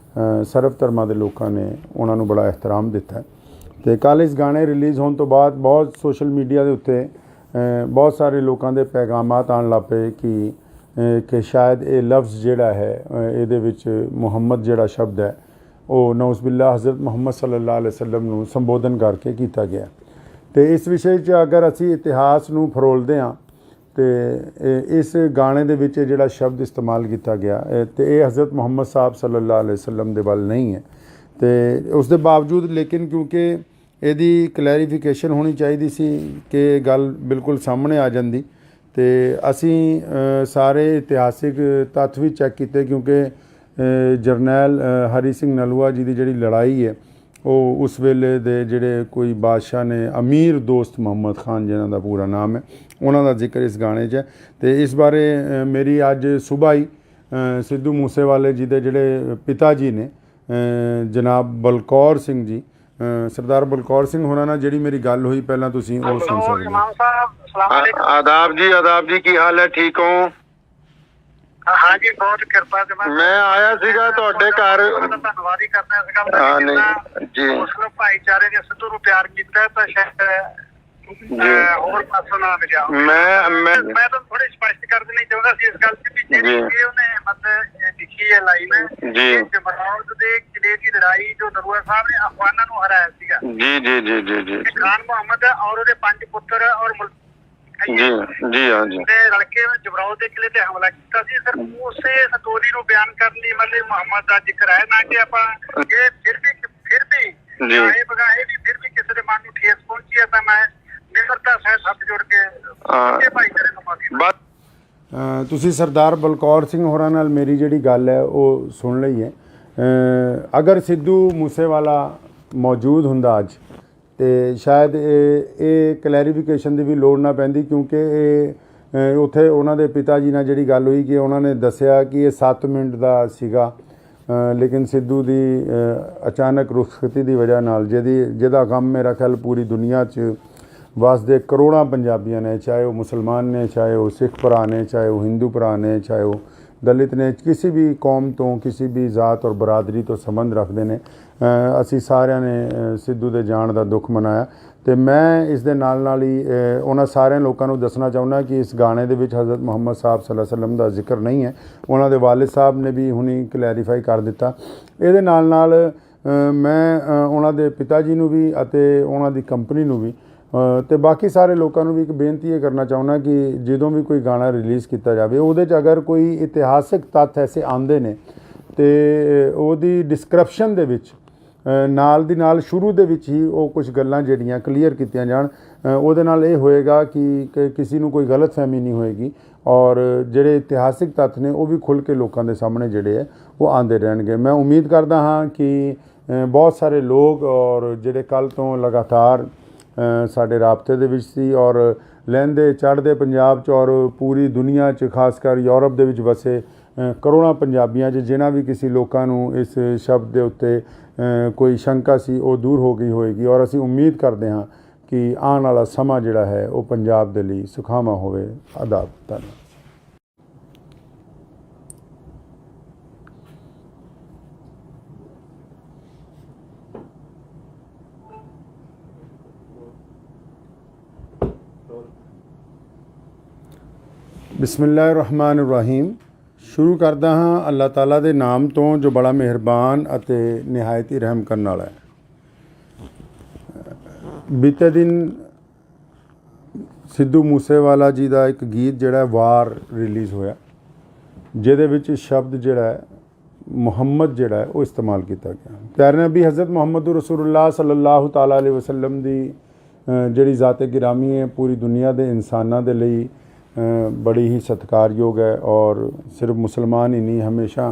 ਸਰਬ ਧਰਮਾਂ ਦੇ ਲੋਕਾਂ ਨੇ ਉਹਨਾਂ ਨੂੰ ਬੜਾ ਇਹਤਰਾਮ ਦਿੱਤਾ ਹੈ। ਅਤੇ ਕੱਲ੍ਹ ਇਸ ਗਾਣੇ ਰਿਲੀਜ਼ ਹੋਣ ਤੋਂ ਬਾਅਦ ਬਹੁਤ ਸੋਸ਼ਲ ਮੀਡੀਆ ਦੇ ਉੱਤੇ ਬਹੁਤ ਸਾਰੇ ਲੋਕਾਂ ਦੇ ਪੈਗਾਮਾਤ ਆਉਣ ਲੱਗ ਪਏ ਕਿ ਸ਼ਾਇਦ ਇਹ ਲਫ਼ਜ਼ ਜਿਹੜਾ ਹੈ ਇਹਦੇ ਵਿੱਚ ਮੁਹੰਮਦ ਜਿਹੜਾ ਸ਼ਬਦ ਹੈ ਉਹ ਨਊਜ਼ੁਬਿਲਲਾਹ ਹਜ਼ਰਤ ਮੁਹੰਮਦ ਸੱਲੱਲਾਹੁ ਅਲੈहि ਵਸੱਲਮ ਨੂੰ ਸੰਬੋਧਨ ਕਰਕੇ ਕੀਤਾ ਗਿਆ। ਅਤੇ ਇਸ ਵਿਸ਼ੇ 'ਚ ਅਗਰ ਅਸੀਂ ਇਤਿਹਾਸ ਨੂੰ ਫਰੋਲਦੇ ਹਾਂ ਤੇ ਇਸ ਗਾਣੇ ਦੇ ਵਿੱਚ ਜਿਹੜਾ ਸ਼ਬਦ ਇਸਤੇਮਾਲ ਕੀਤਾ ਗਿਆ ਤੇ ਇਹ ਹਜ਼ਰਤ ਮੁਹੰਮਦ ਸਾਹਿਬ ਸੱਲੱਲਾਹੁ ਅਲੈहि ਵਸੱਲਮ ਦੇ ਵੱਲ ਨਹੀਂ ਹੈ। ਤੇ ਉਸ ਦੇ ਬਾਵਜੂਦ ਲੇਕਿਨ ਕਿਉਂਕਿ ਇਹਦੀ ਕਲੈਰੀਫਿਕੇਸ਼ਨ ਹੋਣੀ ਚਾਹੀਦੀ ਸੀ ਕਿ ਗੱਲ ਬਿਲਕੁਲ ਸਾਹਮਣੇ ਆ ਜਾਂਦੀ ਤੇ ਅਸੀਂ ਸਾਰੇ ਇਤਿਹਾਸਿਕ ਤੱਥ ਵੀ ਚੈੱਕ ਕੀਤੇ, ਕਿਉਂਕਿ ਜਰਨੈਲ ਹਰੀ ਸਿੰਘ ਨਲੂਆ ਜੀ ਦੀ ਜਿਹੜੀ ਲੜਾਈ ਹੈ ਉਹ ਉਸ ਵੇਲੇ ਦੇ ਜਿਹੜੇ ਕੋਈ ਬਾਦਸ਼ਾਹ ਨੇ, ਅਮੀਰ ਦੋਸਤ ਮੁਹੰਮਦ ਖਾਨ ਜਿਹਨਾਂ ਦਾ ਪੂਰਾ ਨਾਮ ਹੈ, ਉਹਨਾਂ ਦਾ ਜ਼ਿਕਰ ਇਸ ਗਾਣੇ 'ਚ ਹੈ। ਅਤੇ ਇਸ ਬਾਰੇ ਮੇਰੀ ਅੱਜ ਸੁਬਾਹ ਹੀ ਸਿੱਧੂ ਮੂਸੇਵਾਲੇ ਜੀ ਦੇ ਜਿਹੜੇ ਪਿਤਾ ਜੀ ਨੇ ਜਨਾਬ ਬਲਕੌਰ ਸਿੰਘ ਜੀ, ਸਰਦਾਰ ਬਲਕੌਰ ਸਿੰਘ ਹੋਰਾਂ ਨਾਲ ਜਿਹੜੀ ਮੇਰੀ ਗੱਲ ਹੋਈ, ਪਹਿਲਾਂ ਤੁਸੀਂ ਉਹ ਸੁਣ ਸਕਦੇ ਹੋ। ਆਦਾਬ ਜੀ, ਕੀ ਹਾਲ ਹੈ? ਠੀਕ ਹੋ? हाँ जी, बहुत कृपा से मैं आया सीगा ਤੁਹਾਡੇ ਘਰ। ਧੰਨਵਾਦ ਹੀ ਕਰਦਾ ਇਸ ਗੱਲ ਦਾ ਨਹੀਂ ਜੀ, ਮੁਸਲਿਮ ਭਾਈਚਾਰੇ ਨੇ ਸਿੱਧੂ ਨੂੰ ਪਿਆਰ ਕੀਤਾ ਤਾਂ ਸ਼ਾਇਦ ਹੋਰ ਪਾਸੋਂ ਨਾ ਮਿਲਿਆ। ਮੈਂ ਤਾਂ ਥੋੜੀ ਸਪਸ਼ਟ ਕਰ ਦੇਣੀ ਚਾਹੁੰਦਾ ਸੀ ਇਸ ਗੱਲ ਤੇ ਵੀ ਜਿਹੜੀ ਉਹਨੇ ਮਤਲਬ ਲਿਖੀ ਹੈ ਲਾਈਨ ਜੀ, ਜਮਰੌਦ ਦੇ ਕਿਲੇ ਦੀ ਲੜਾਈ ਜੋ ਨਰੂਆ ਸਾਹਿਬ ਨੇ ਅਫਗਾਨਾਂ ਨੂੰ ਹਰਾਇਆ ਸੀਗਾ। ਜੀ ਖਾਨ ਮੁਹੰਮਦ ਔਰ ਉਹਦੇ 5 ਪੁੱਤਰ ਔਰ ਜੀ ਹਾਂ ਜੀ ਤੇ ਲੜਕੇ ਜਮਰੌਦ ਦੇ ਕਿਲੇ ਤੇ ਹਮਲਾ ਕੀਤਾ ਸੀ। ਸਰ ਉਸੇ ਸਟੋਰੀ ਨੂੰ ਬਿਆਨ ਕਰਨ ਲਈ ਮਤਲਬ ਮੁਹੰਮਦ ਦਾ ਜ਼ਿਕਰ ਹੈ ਨਾ ਕਿ ਆਪਾਂ ਇਹ ਫਿਰ ਵੀ ਇਹ ਬਗਾਹੇ ਵੀ ਫਿਰ ਵੀ ਕਿਸੇ ਦੇ ਮਨ ਨੂੰ ਠੇਸ ਪਹੁੰਚੀ ਹੈ ਤਾਂ ਮੈਂ ਨਿਮਰਤਾ ਸਹਿਤ ਹੱਥ ਜੋੜ ਕੇ ਭਾਈਚਾਰੇ ਨੂੰ ਮਾਫੀ। ਤੁਸੀਂ ਸਰਦਾਰ ਬਲਕੌਰ ਸਿੰਘ ਹੋਰਾਂ ਨਾਲ ਮੇਰੀ ਜਿਹੜੀ ਗੱਲ ਹੈ ਉਹ ਸੁਣ ਲਈ ਹੈ। ਅਗਰ ਸਿੱਧੂ ਮੂਸੇਵਾਲਾ ਮੌਜੂਦ ਹੁੰਦਾ ਅੱਜ ਤੇ ਸ਼ਾਇਦ ਇਹ ਕਲੈਰੀਫਿਕੇਸ਼ਨ ਦੀ ਵੀ ਲੋੜ ਨਾ ਪੈਂਦੀ, ਕਿਉਂਕਿ ਇਹ ਉੱਥੇ ਉਹਨਾਂ ਦੇ ਪਿਤਾ ਜੀ ਨਾਲ ਜਿਹੜੀ ਗੱਲ ਹੋਈ ਕਿ ਉਹਨਾਂ ਨੇ ਦੱਸਿਆ ਕਿ ਇਹ 7 ਮਿੰਟ ਦਾ ਸੀਗਾ, ਲੇਕਿਨ ਸਿੱਧੂ ਦੀ ਅਚਾਨਕ ਰੁਖਸਤੀ ਦੀ ਵਜ੍ਹਾ ਨਾਲ ਜਿਹਦਾ ਗਮ ਮੇਰਾ ਖਿਆਲ ਪੂਰੀ ਦੁਨੀਆ 'ਚ ਵਸਦੇ ਕਰੋੜਾਂ ਪੰਜਾਬੀਆਂ ਨੇ, ਚਾਹੇ ਉਹ ਮੁਸਲਮਾਨ ਨੇ, ਚਾਹੇ ਉਹ ਸਿੱਖ ਭਰਾ ਨੇ, ਚਾਹੇ ਉਹ ਹਿੰਦੂ ਭਰਾ ਨੇ, ਚਾਹੇ ਉਹ ਦਲਿਤ ਨੇ, ਕਿਸੇ ਵੀ ਕੌਮ ਤੋਂ, ਕਿਸੇ ਵੀ ਜ਼ਾਤ ਔਰ ਬਰਾਦਰੀ ਤੋਂ ਸੰਬੰਧ ਰੱਖਦੇ ਨੇ। ਅਸੀਂ ਸਾਰਿਆਂ ਨੇ ਸਿੱਧੂ ਦੇ ਜਾਣ ਦਾ ਦੁੱਖ ਮਨਾਇਆ ਤੇ ਮੈਂ ਇਸ ਦੇ ਨਾਲ ਹੀ ਉਹਨਾਂ ਸਾਰਿਆਂ ਲੋਕਾਂ ਨੂੰ ਦੱਸਣਾ ਚਾਹੁੰਦਾ ਕਿ ਇਸ ਗਾਣੇ ਦੇ ਵਿੱਚ ਹਜ਼ਰਤ ਮੁਹੰਮਦ ਸਾਹਿਬ ਸੱਲੱਲਾਹੁ ਅਲੈहि ਵਸੱਲਮ ਦਾ ਜ਼ਿਕਰ ਨਹੀਂ ਹੈ। ਉਹਨਾਂ ਦੇ ਵਾਲਿਦ ਸਾਹਿਬ ਨੇ ਵੀ ਹੁਣੀ ਕਲੈਰੀਫਾਈ ਕਰ ਦਿੱਤਾ। ਇਹਦੇ ਨਾਲ ਮੈਂ ਉਹਨਾਂ ਦੇ ਪਿਤਾ ਜੀ ਨੂੰ ਵੀ ਅਤੇ ਉਹਨਾਂ ਦੀ ਕੰਪਨੀ ਨੂੰ ਵੀ ਤੇ ਬਾਕੀ ਸਾਰੇ ਲੋਕਾਂ ਨੂੰ ਵੀ ਇੱਕ ਬੇਨਤੀ ਇਹ ਕਰਨਾ ਚਾਹੁੰਦਾ ਕਿ ਜਦੋਂ ਵੀ ਕੋਈ ਗਾਣਾ ਰਿਲੀਜ਼ ਕੀਤਾ ਜਾਵੇ ਉਹਦੇ 'ਚ ਅਗਰ ਕੋਈ ਇਤਿਹਾਸਿਕ ਤੱਥ ਐਸੇ ਆਉਂਦੇ ਨੇ ਤੇ ਉਹਦੀ ਡਿਸਕ੍ਰਿਪਸ਼ਨ ਦੇ ਵਿੱਚ ਨਾਲ ਦੀ ਨਾਲ ਸ਼ੁਰੂ ਦੇ ਵਿੱਚ ਹੀ ਉਹ ਕੁਝ ਗੱਲਾਂ ਜਿਹੜੀਆਂ ਕਲੀਅਰ ਕੀਤੀਆਂ ਜਾਣ। ਉਹਦੇ ਨਾਲ ਇਹ ਹੋਏਗਾ ਕਿ ਕਿਸੇ ਨੂੰ ਕੋਈ ਗਲਤਫਹਿਮੀ ਨਹੀਂ ਹੋਏਗੀ ਔਰ ਜਿਹੜੇ ਇਤਿਹਾਸਿਕ ਤੱਥ ਨੇ ਉਹ ਵੀ ਖੁੱਲ੍ਹ ਕੇ ਲੋਕਾਂ ਦੇ ਸਾਹਮਣੇ ਜਿਹੜੇ ਹੈ ਉਹ ਆਉਂਦੇ ਰਹਿਣਗੇ। ਮੈਂ ਉਮੀਦ ਕਰਦਾ ਹਾਂ ਕਿ ਬਹੁਤ ਸਾਰੇ ਲੋਕ ਔਰ ਜਿਹੜੇ ਕੱਲ੍ਹ ਤੋਂ ਲਗਾਤਾਰ ਸਾਡੇ ਰਾਬਤੇ ਦੇ ਵਿੱਚ ਸੀ ਔਰ ਲਹਿੰਦੇ ਚੜ੍ਹਦੇ ਪੰਜਾਬ 'ਚ ਔਰ ਪੂਰੀ ਦੁਨੀਆ 'ਚ ਖਾਸ ਕਰ ਯੂਰਪ ਦੇ ਵਿੱਚ ਵਸੇ ਕਰੋੜਾਂ ਪੰਜਾਬੀਆਂ 'ਚ ਜਿਨ੍ਹਾਂ ਵੀ ਕਿਸੇ ਲੋਕਾਂ ਨੂੰ ਇਸ ਸ਼ਬਦ ਦੇ ਉੱਤੇ ਕੋਈ ਸ਼ੰਕਾ ਸੀ ਉਹ ਦੂਰ ਹੋ ਗਈ ਹੋਏਗੀ ਔਰ ਅਸੀਂ ਉਮੀਦ ਕਰਦੇ ਹਾਂ ਕਿ ਆਉਣ ਵਾਲਾ ਸਮਾਂ ਜਿਹੜਾ ਹੈ ਉਹ ਪੰਜਾਬ ਦੇ ਲਈ ਸੁਖਾਵਾਂ ਹੋਵੇ। ਆਦਾਬ। ਧੰਨਵਾਦ। ਬਿਸਮਿਲ੍ਲਾਹਿਰ-ਰਹਿਮਾਨਿਰ-ਰਹੀਮ। ਸ਼ੁਰੂ ਕਰਦਾ ਹਾਂ ਅੱਲਾਹ ਤਾਲਾ ਦੇ ਨਾਮ ਤੋਂ ਜੋ ਬੜਾ ਮਿਹਰਬਾਨ ਅਤੇ ਨਿਹਾਇਤ ਹੀ ਰਹਿਮ ਕਰਨ ਵਾਲਾ ਹੈ। ਬੀਤੇ ਦਿਨ ਸਿੱਧੂ ਮੂਸੇਵਾਲਾ ਜੀ ਦਾ ਇੱਕ ਗੀਤ ਜਿਹੜਾ ਵਾਰ ਰਿਲੀਜ਼ ਹੋਇਆ ਜਿਹਦੇ ਵਿੱਚ ਸ਼ਬਦ ਜਿਹੜਾ ਹੈ ਮੁਹੰਮਦ ਜਿਹੜਾ ਹੈ ਉਹ ਇਸਤੇਮਾਲ ਕੀਤਾ ਗਿਆ। ਪਿਆਰੇ ਨਬੀ ਹਜ਼ਰਤ ਮੁਹੰਮਦ ਰਸੂਲੁल्लाह ਸੱਲੱਲਾਹੁ ਤਾਲਾ ਅਲੈहि ਵਸੱਲਮ ਦੀ ਜਿਹੜੀ ਜ਼ਾਤ ਗਿਰਾਮੀ ਹੈ ਪੂਰੀ ਦੁਨੀਆ ਦੇ ਇਨਸਾਨਾਂ ਦੇ ਲਈ ਬੜੀ ਹੀ ਸਤਿਕਾਰਯੋਗ ਹੈ ਔਰ ਸਿਰਫ ਮੁਸਲਮਾਨ ਹੀ ਨਹੀਂ ਹਮੇਸ਼ਾ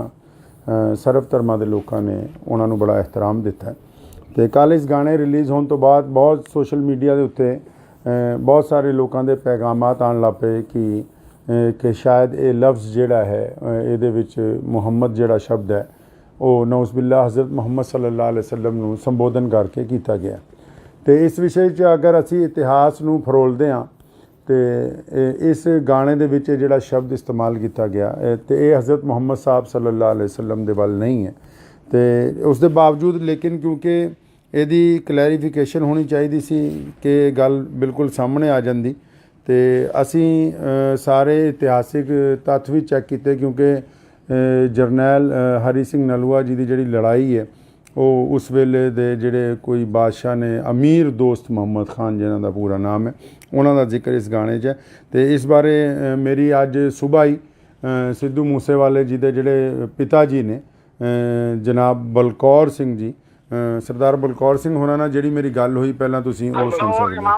ਸਰਬ ਧਰਮਾਂ ਦੇ ਲੋਕਾਂ ਨੇ ਉਹਨਾਂ ਨੂੰ ਬੜਾ ਇਹਤਰਾਮ ਦਿੱਤਾ। ਅਤੇ ਕੱਲ੍ਹ ਇਸ ਗਾਣੇ ਰਿਲੀਜ਼ ਹੋਣ ਤੋਂ ਬਾਅਦ ਬਹੁਤ ਸੋਸ਼ਲ ਮੀਡੀਆ ਦੇ ਉੱਤੇ ਬਹੁਤ ਸਾਰੇ ਲੋਕਾਂ ਦੇ ਪੈਗਾਮਾਤ ਆਉਣ ਲੱਗ ਪਏ ਕਿ ਸ਼ਾਇਦ ਇਹ ਲਫ਼ਜ਼ ਜਿਹੜਾ ਹੈ ਇਹਦੇ ਵਿੱਚ ਮੁਹੰਮਦ ਜਿਹੜਾ ਸ਼ਬਦ ਹੈ ਉਹ ਨਊਜ਼ ਬਿਲlah ਹਜ਼ਰਤ ਮੁਹੰਮਦ ਸੱਲੱਲਾਹੁ ਅਲੈहि ਵਸੱਲਮ ਨੂੰ ਸੰਬੋਧਨ ਕਰਕੇ ਕੀਤਾ ਗਿਆ। ਅਤੇ ਇਸ ਵਿਸ਼ੇ 'ਚ ਅਗਰ ਅਸੀਂ ਇਤਿਹਾਸ ਨੂੰ ਫਰੋਲਦੇ ਹਾਂ ਅਤੇ ਇਸ ਗਾਣੇ ਦੇ ਵਿੱਚ ਜਿਹੜਾ ਸ਼ਬਦ ਇਸਤੇਮਾਲ ਕੀਤਾ ਗਿਆ ਅਤੇ ਇਹ ਹਜ਼ਰਤ ਮੁਹੰਮਦ ਸਾਹਿਬ ਸੱਲੱਲਾਹੁ ਅਲੈहि ਵਸੱਲਮ ਦੇ ਵੱਲ ਨਹੀਂ ਹੈ। ਅਤੇ ਉਸ ਦੇ ਬਾਵਜੂਦ ਲੇਕਿਨ ਕਿਉਂਕਿ ਇਹਦੀ ਕਲੈਰੀਫਿਕੇਸ਼ਨ ਹੋਣੀ ਚਾਹੀਦੀ ਸੀ ਕਿ ਗੱਲ ਬਿਲਕੁਲ ਸਾਹਮਣੇ ਆ ਜਾਂਦੀ ਅਤੇ ਅਸੀਂ ਸਾਰੇ ਇਤਿਹਾਸਿਕ ਤੱਥ ਵੀ ਚੈੱਕ ਕੀਤੇ ਕਿਉਂਕਿ ਜਰਨੈਲ ਹਰੀ ਸਿੰਘ ਨਲੂਆ ਜੀ ਦੀ ਜਿਹੜੀ ਲੜਾਈ ਹੈ ਉਹ ਉਸ ਵੇਲੇ ਦੇ ਜਿਹੜੇ ਕੋਈ ਬਾਦਸ਼ਾਹ ਨੇ ਅਮੀਰ ਦੋਸਤ ਮੁਹੰਮਦ ਖਾਨ ਜਿਨ੍ਹਾਂ ਦਾ ਪੂਰਾ ਨਾਮ ਹੈ ਉਹਨਾਂ ਦਾ ਜ਼ਿਕਰ ਇਸ ਗਾਣੇ 'ਚ ਹੈ। ਅਤੇ ਇਸ ਬਾਰੇ ਮੇਰੀ ਅੱਜ ਸੁਬਾਹ ਹੀ ਸਿੱਧੂ ਮੂਸੇਵਾਲੇ ਜੀ ਦੇ ਜਿਹੜੇ ਪਿਤਾ ਜੀ ਨੇ ਜਨਾਬ ਬਲਕੌਰ ਸਿੰਘ ਜੀ ਸਰਦਾਰ ਬਲਕੌਰ ਸਿੰਘ ਹੋਰਾਂ ਨਾਲ ਜਿਹੜੀ ਮੇਰੀ ਗੱਲ ਹੋਈ ਪਹਿਲਾਂ ਤੁਸੀਂ ਉਹ ਸੁਣ ਸਕਦੇ ਹੋ।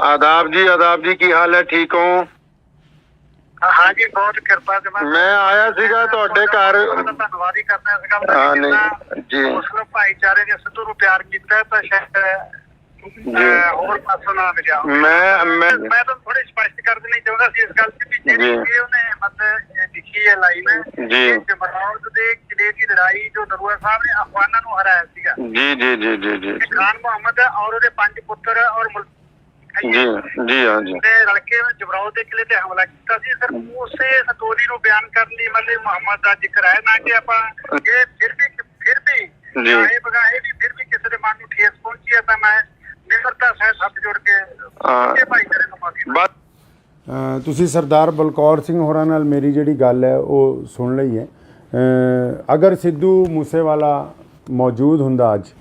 ਆਦਾਬ ਜੀ ਕੀ ਹਾਲ ਹੈ? ਠੀਕ ਹੋ? हाँ जी बहुत कृपा से मैं आया सीगा ਤੁਹਾਡੇ ਘਰ ਧੰਨਵਾਦ ਹੀ ਕਰਨਾ ਸੀਗਾ ਜੀ ਮੁਸਲਿਮ ਭਾਈਚਾਰੇ ਨੇ ਸਿੱਧੂ ਨੂੰ ਪਿਆਰ ਕੀਤਾ ਤਾਂ ਸ਼ਾਇਦ ਹੋਰ ਪਾਸੋਂ ਨਾ ਮਿਲਿਆ। ਮੈਂ ਤਾਂ ਥੋੜੀ ਸਪਸ਼ਟ ਕਰ ਦੇਣੀ ਚਾਹੁੰਦਾ ਸੀ ਇਸ ਗੱਲ ਤੇ ਜਿਹੜੀ ਉਹਨੇ ਮਤਲਬ ਲਿਖੀ ਹੈ ਲਾਈਨ ਜੀ ਜਮਰੌਦ ਦੇ ਕਿਲੇ ਦੀ ਲੜਾਈ ਜੋ ਨਲੂਆ ਸਾਹਿਬ ਨੇ ਅਫਗਾਨਾਂ ਨੂੰ ਹਰਾਇਆ ਸੀਗਾ ਜੀ ਖਾਨ ਮੁਹੰਮਦ ਔਰ ਉਹਦੇ 5 ਪੁੱਤਰ ਔਰ ਜੀ ਹਾਂ ਜੀ ਰਲ ਕੇ ਜਮਰੌਦ ਦੇ ਕਿਲੇ ਤੇ ਹਮਲਾ ਕੀਤਾ ਸੀ। ਸਰ ਉਸੇ ਸਟੋਰੀ ਨੂੰ ਬਿਆਨ ਕਰਨ ਲਈ ਮਤਲਬ ਮੁਹੰਮਦ ਦਾ ਜ਼ਿਕਰ ਹੈ ਨਾ ਕਿ ਆਪਾਂ ਇਹ ਫਿਰ ਵੀ ਇਹ ਬਗਾਏ ਵੀ ਫਿਰ ਵੀ ਕਿਸੇ ਦੇ ਮਨ ਨੂੰ ਠੇਸ ਪਹੁੰਚੀ ਹੈ ਤਾਂ ਮੈਂ ਨਿਮਰਤਾ ਸਹਿਤ ਹੱਥ ਜੋੜ ਕੇ ਭਾਈਚਾਰੇ ਨੂੰ ਮਾਫੀ। ਤੁਸੀਂ ਸਰਦਾਰ ਬਲਕੌਰ ਸਿੰਘ ਹੋਰਾਂ ਨਾਲ ਮੇਰੀ ਜਿਹੜੀ ਗੱਲ ਹੈ ਉਹ ਸੁਣ ਲਈ ਹੈ। ਅਗਰ ਸਿੱਧੂ ਮੂਸੇਵਾਲਾ ਮੌਜੂਦ ਹੁੰਦਾ ਅੱਜ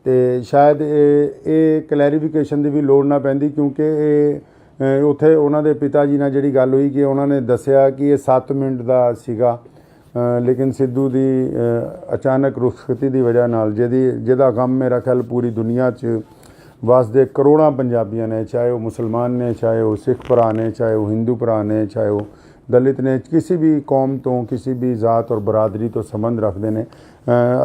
ਅਤੇ ਸ਼ਾਇਦ ਇਹ ਕਲੈਰੀਫਿਕੇਸ਼ਨ ਦੀ ਵੀ ਲੋੜ ਨਾ ਪੈਂਦੀ ਕਿਉਂਕਿ ਇਹ ਉੱਥੇ ਉਹਨਾਂ ਦੇ ਪਿਤਾ ਜੀ ਨਾਲ ਜਿਹੜੀ ਗੱਲ ਹੋਈ ਕਿ ਉਹਨਾਂ ਨੇ ਦੱਸਿਆ ਕਿ ਇਹ 7 ਮਿੰਟ ਦਾ ਸੀਗਾ ਲੇਕਿਨ ਸਿੱਧੂ ਦੀ ਅਚਾਨਕ ਰੁਖਸਤੀ ਦੀ ਵਜ੍ਹਾ ਨਾਲ ਜਿਹਦਾ ਗਮ ਮੇਰਾ ਖਿਆਲ ਪੂਰੀ ਦੁਨੀਆ 'ਚ ਵਸਦੇ ਕਰੋੜਾਂ ਪੰਜਾਬੀਆਂ ਨੇ ਚਾਹੇ ਉਹ ਮੁਸਲਮਾਨ ਨੇ ਚਾਹੇ ਉਹ ਸਿੱਖ ਭਰਾ ਨੇ ਚਾਹੇ ਉਹ ਹਿੰਦੂ ਭਰਾ ਨੇ ਚਾਹੇ ਉਹ ਦਲਿਤ ਨੇ ਕਿਸੇ ਵੀ ਕੌਮ ਤੋਂ ਕਿਸੇ ਵੀ ਜ਼ਾਤ ਔਰ ਬਰਾਦਰੀ ਤੋਂ ਸੰਬੰਧ ਰੱਖਦੇ ਨੇ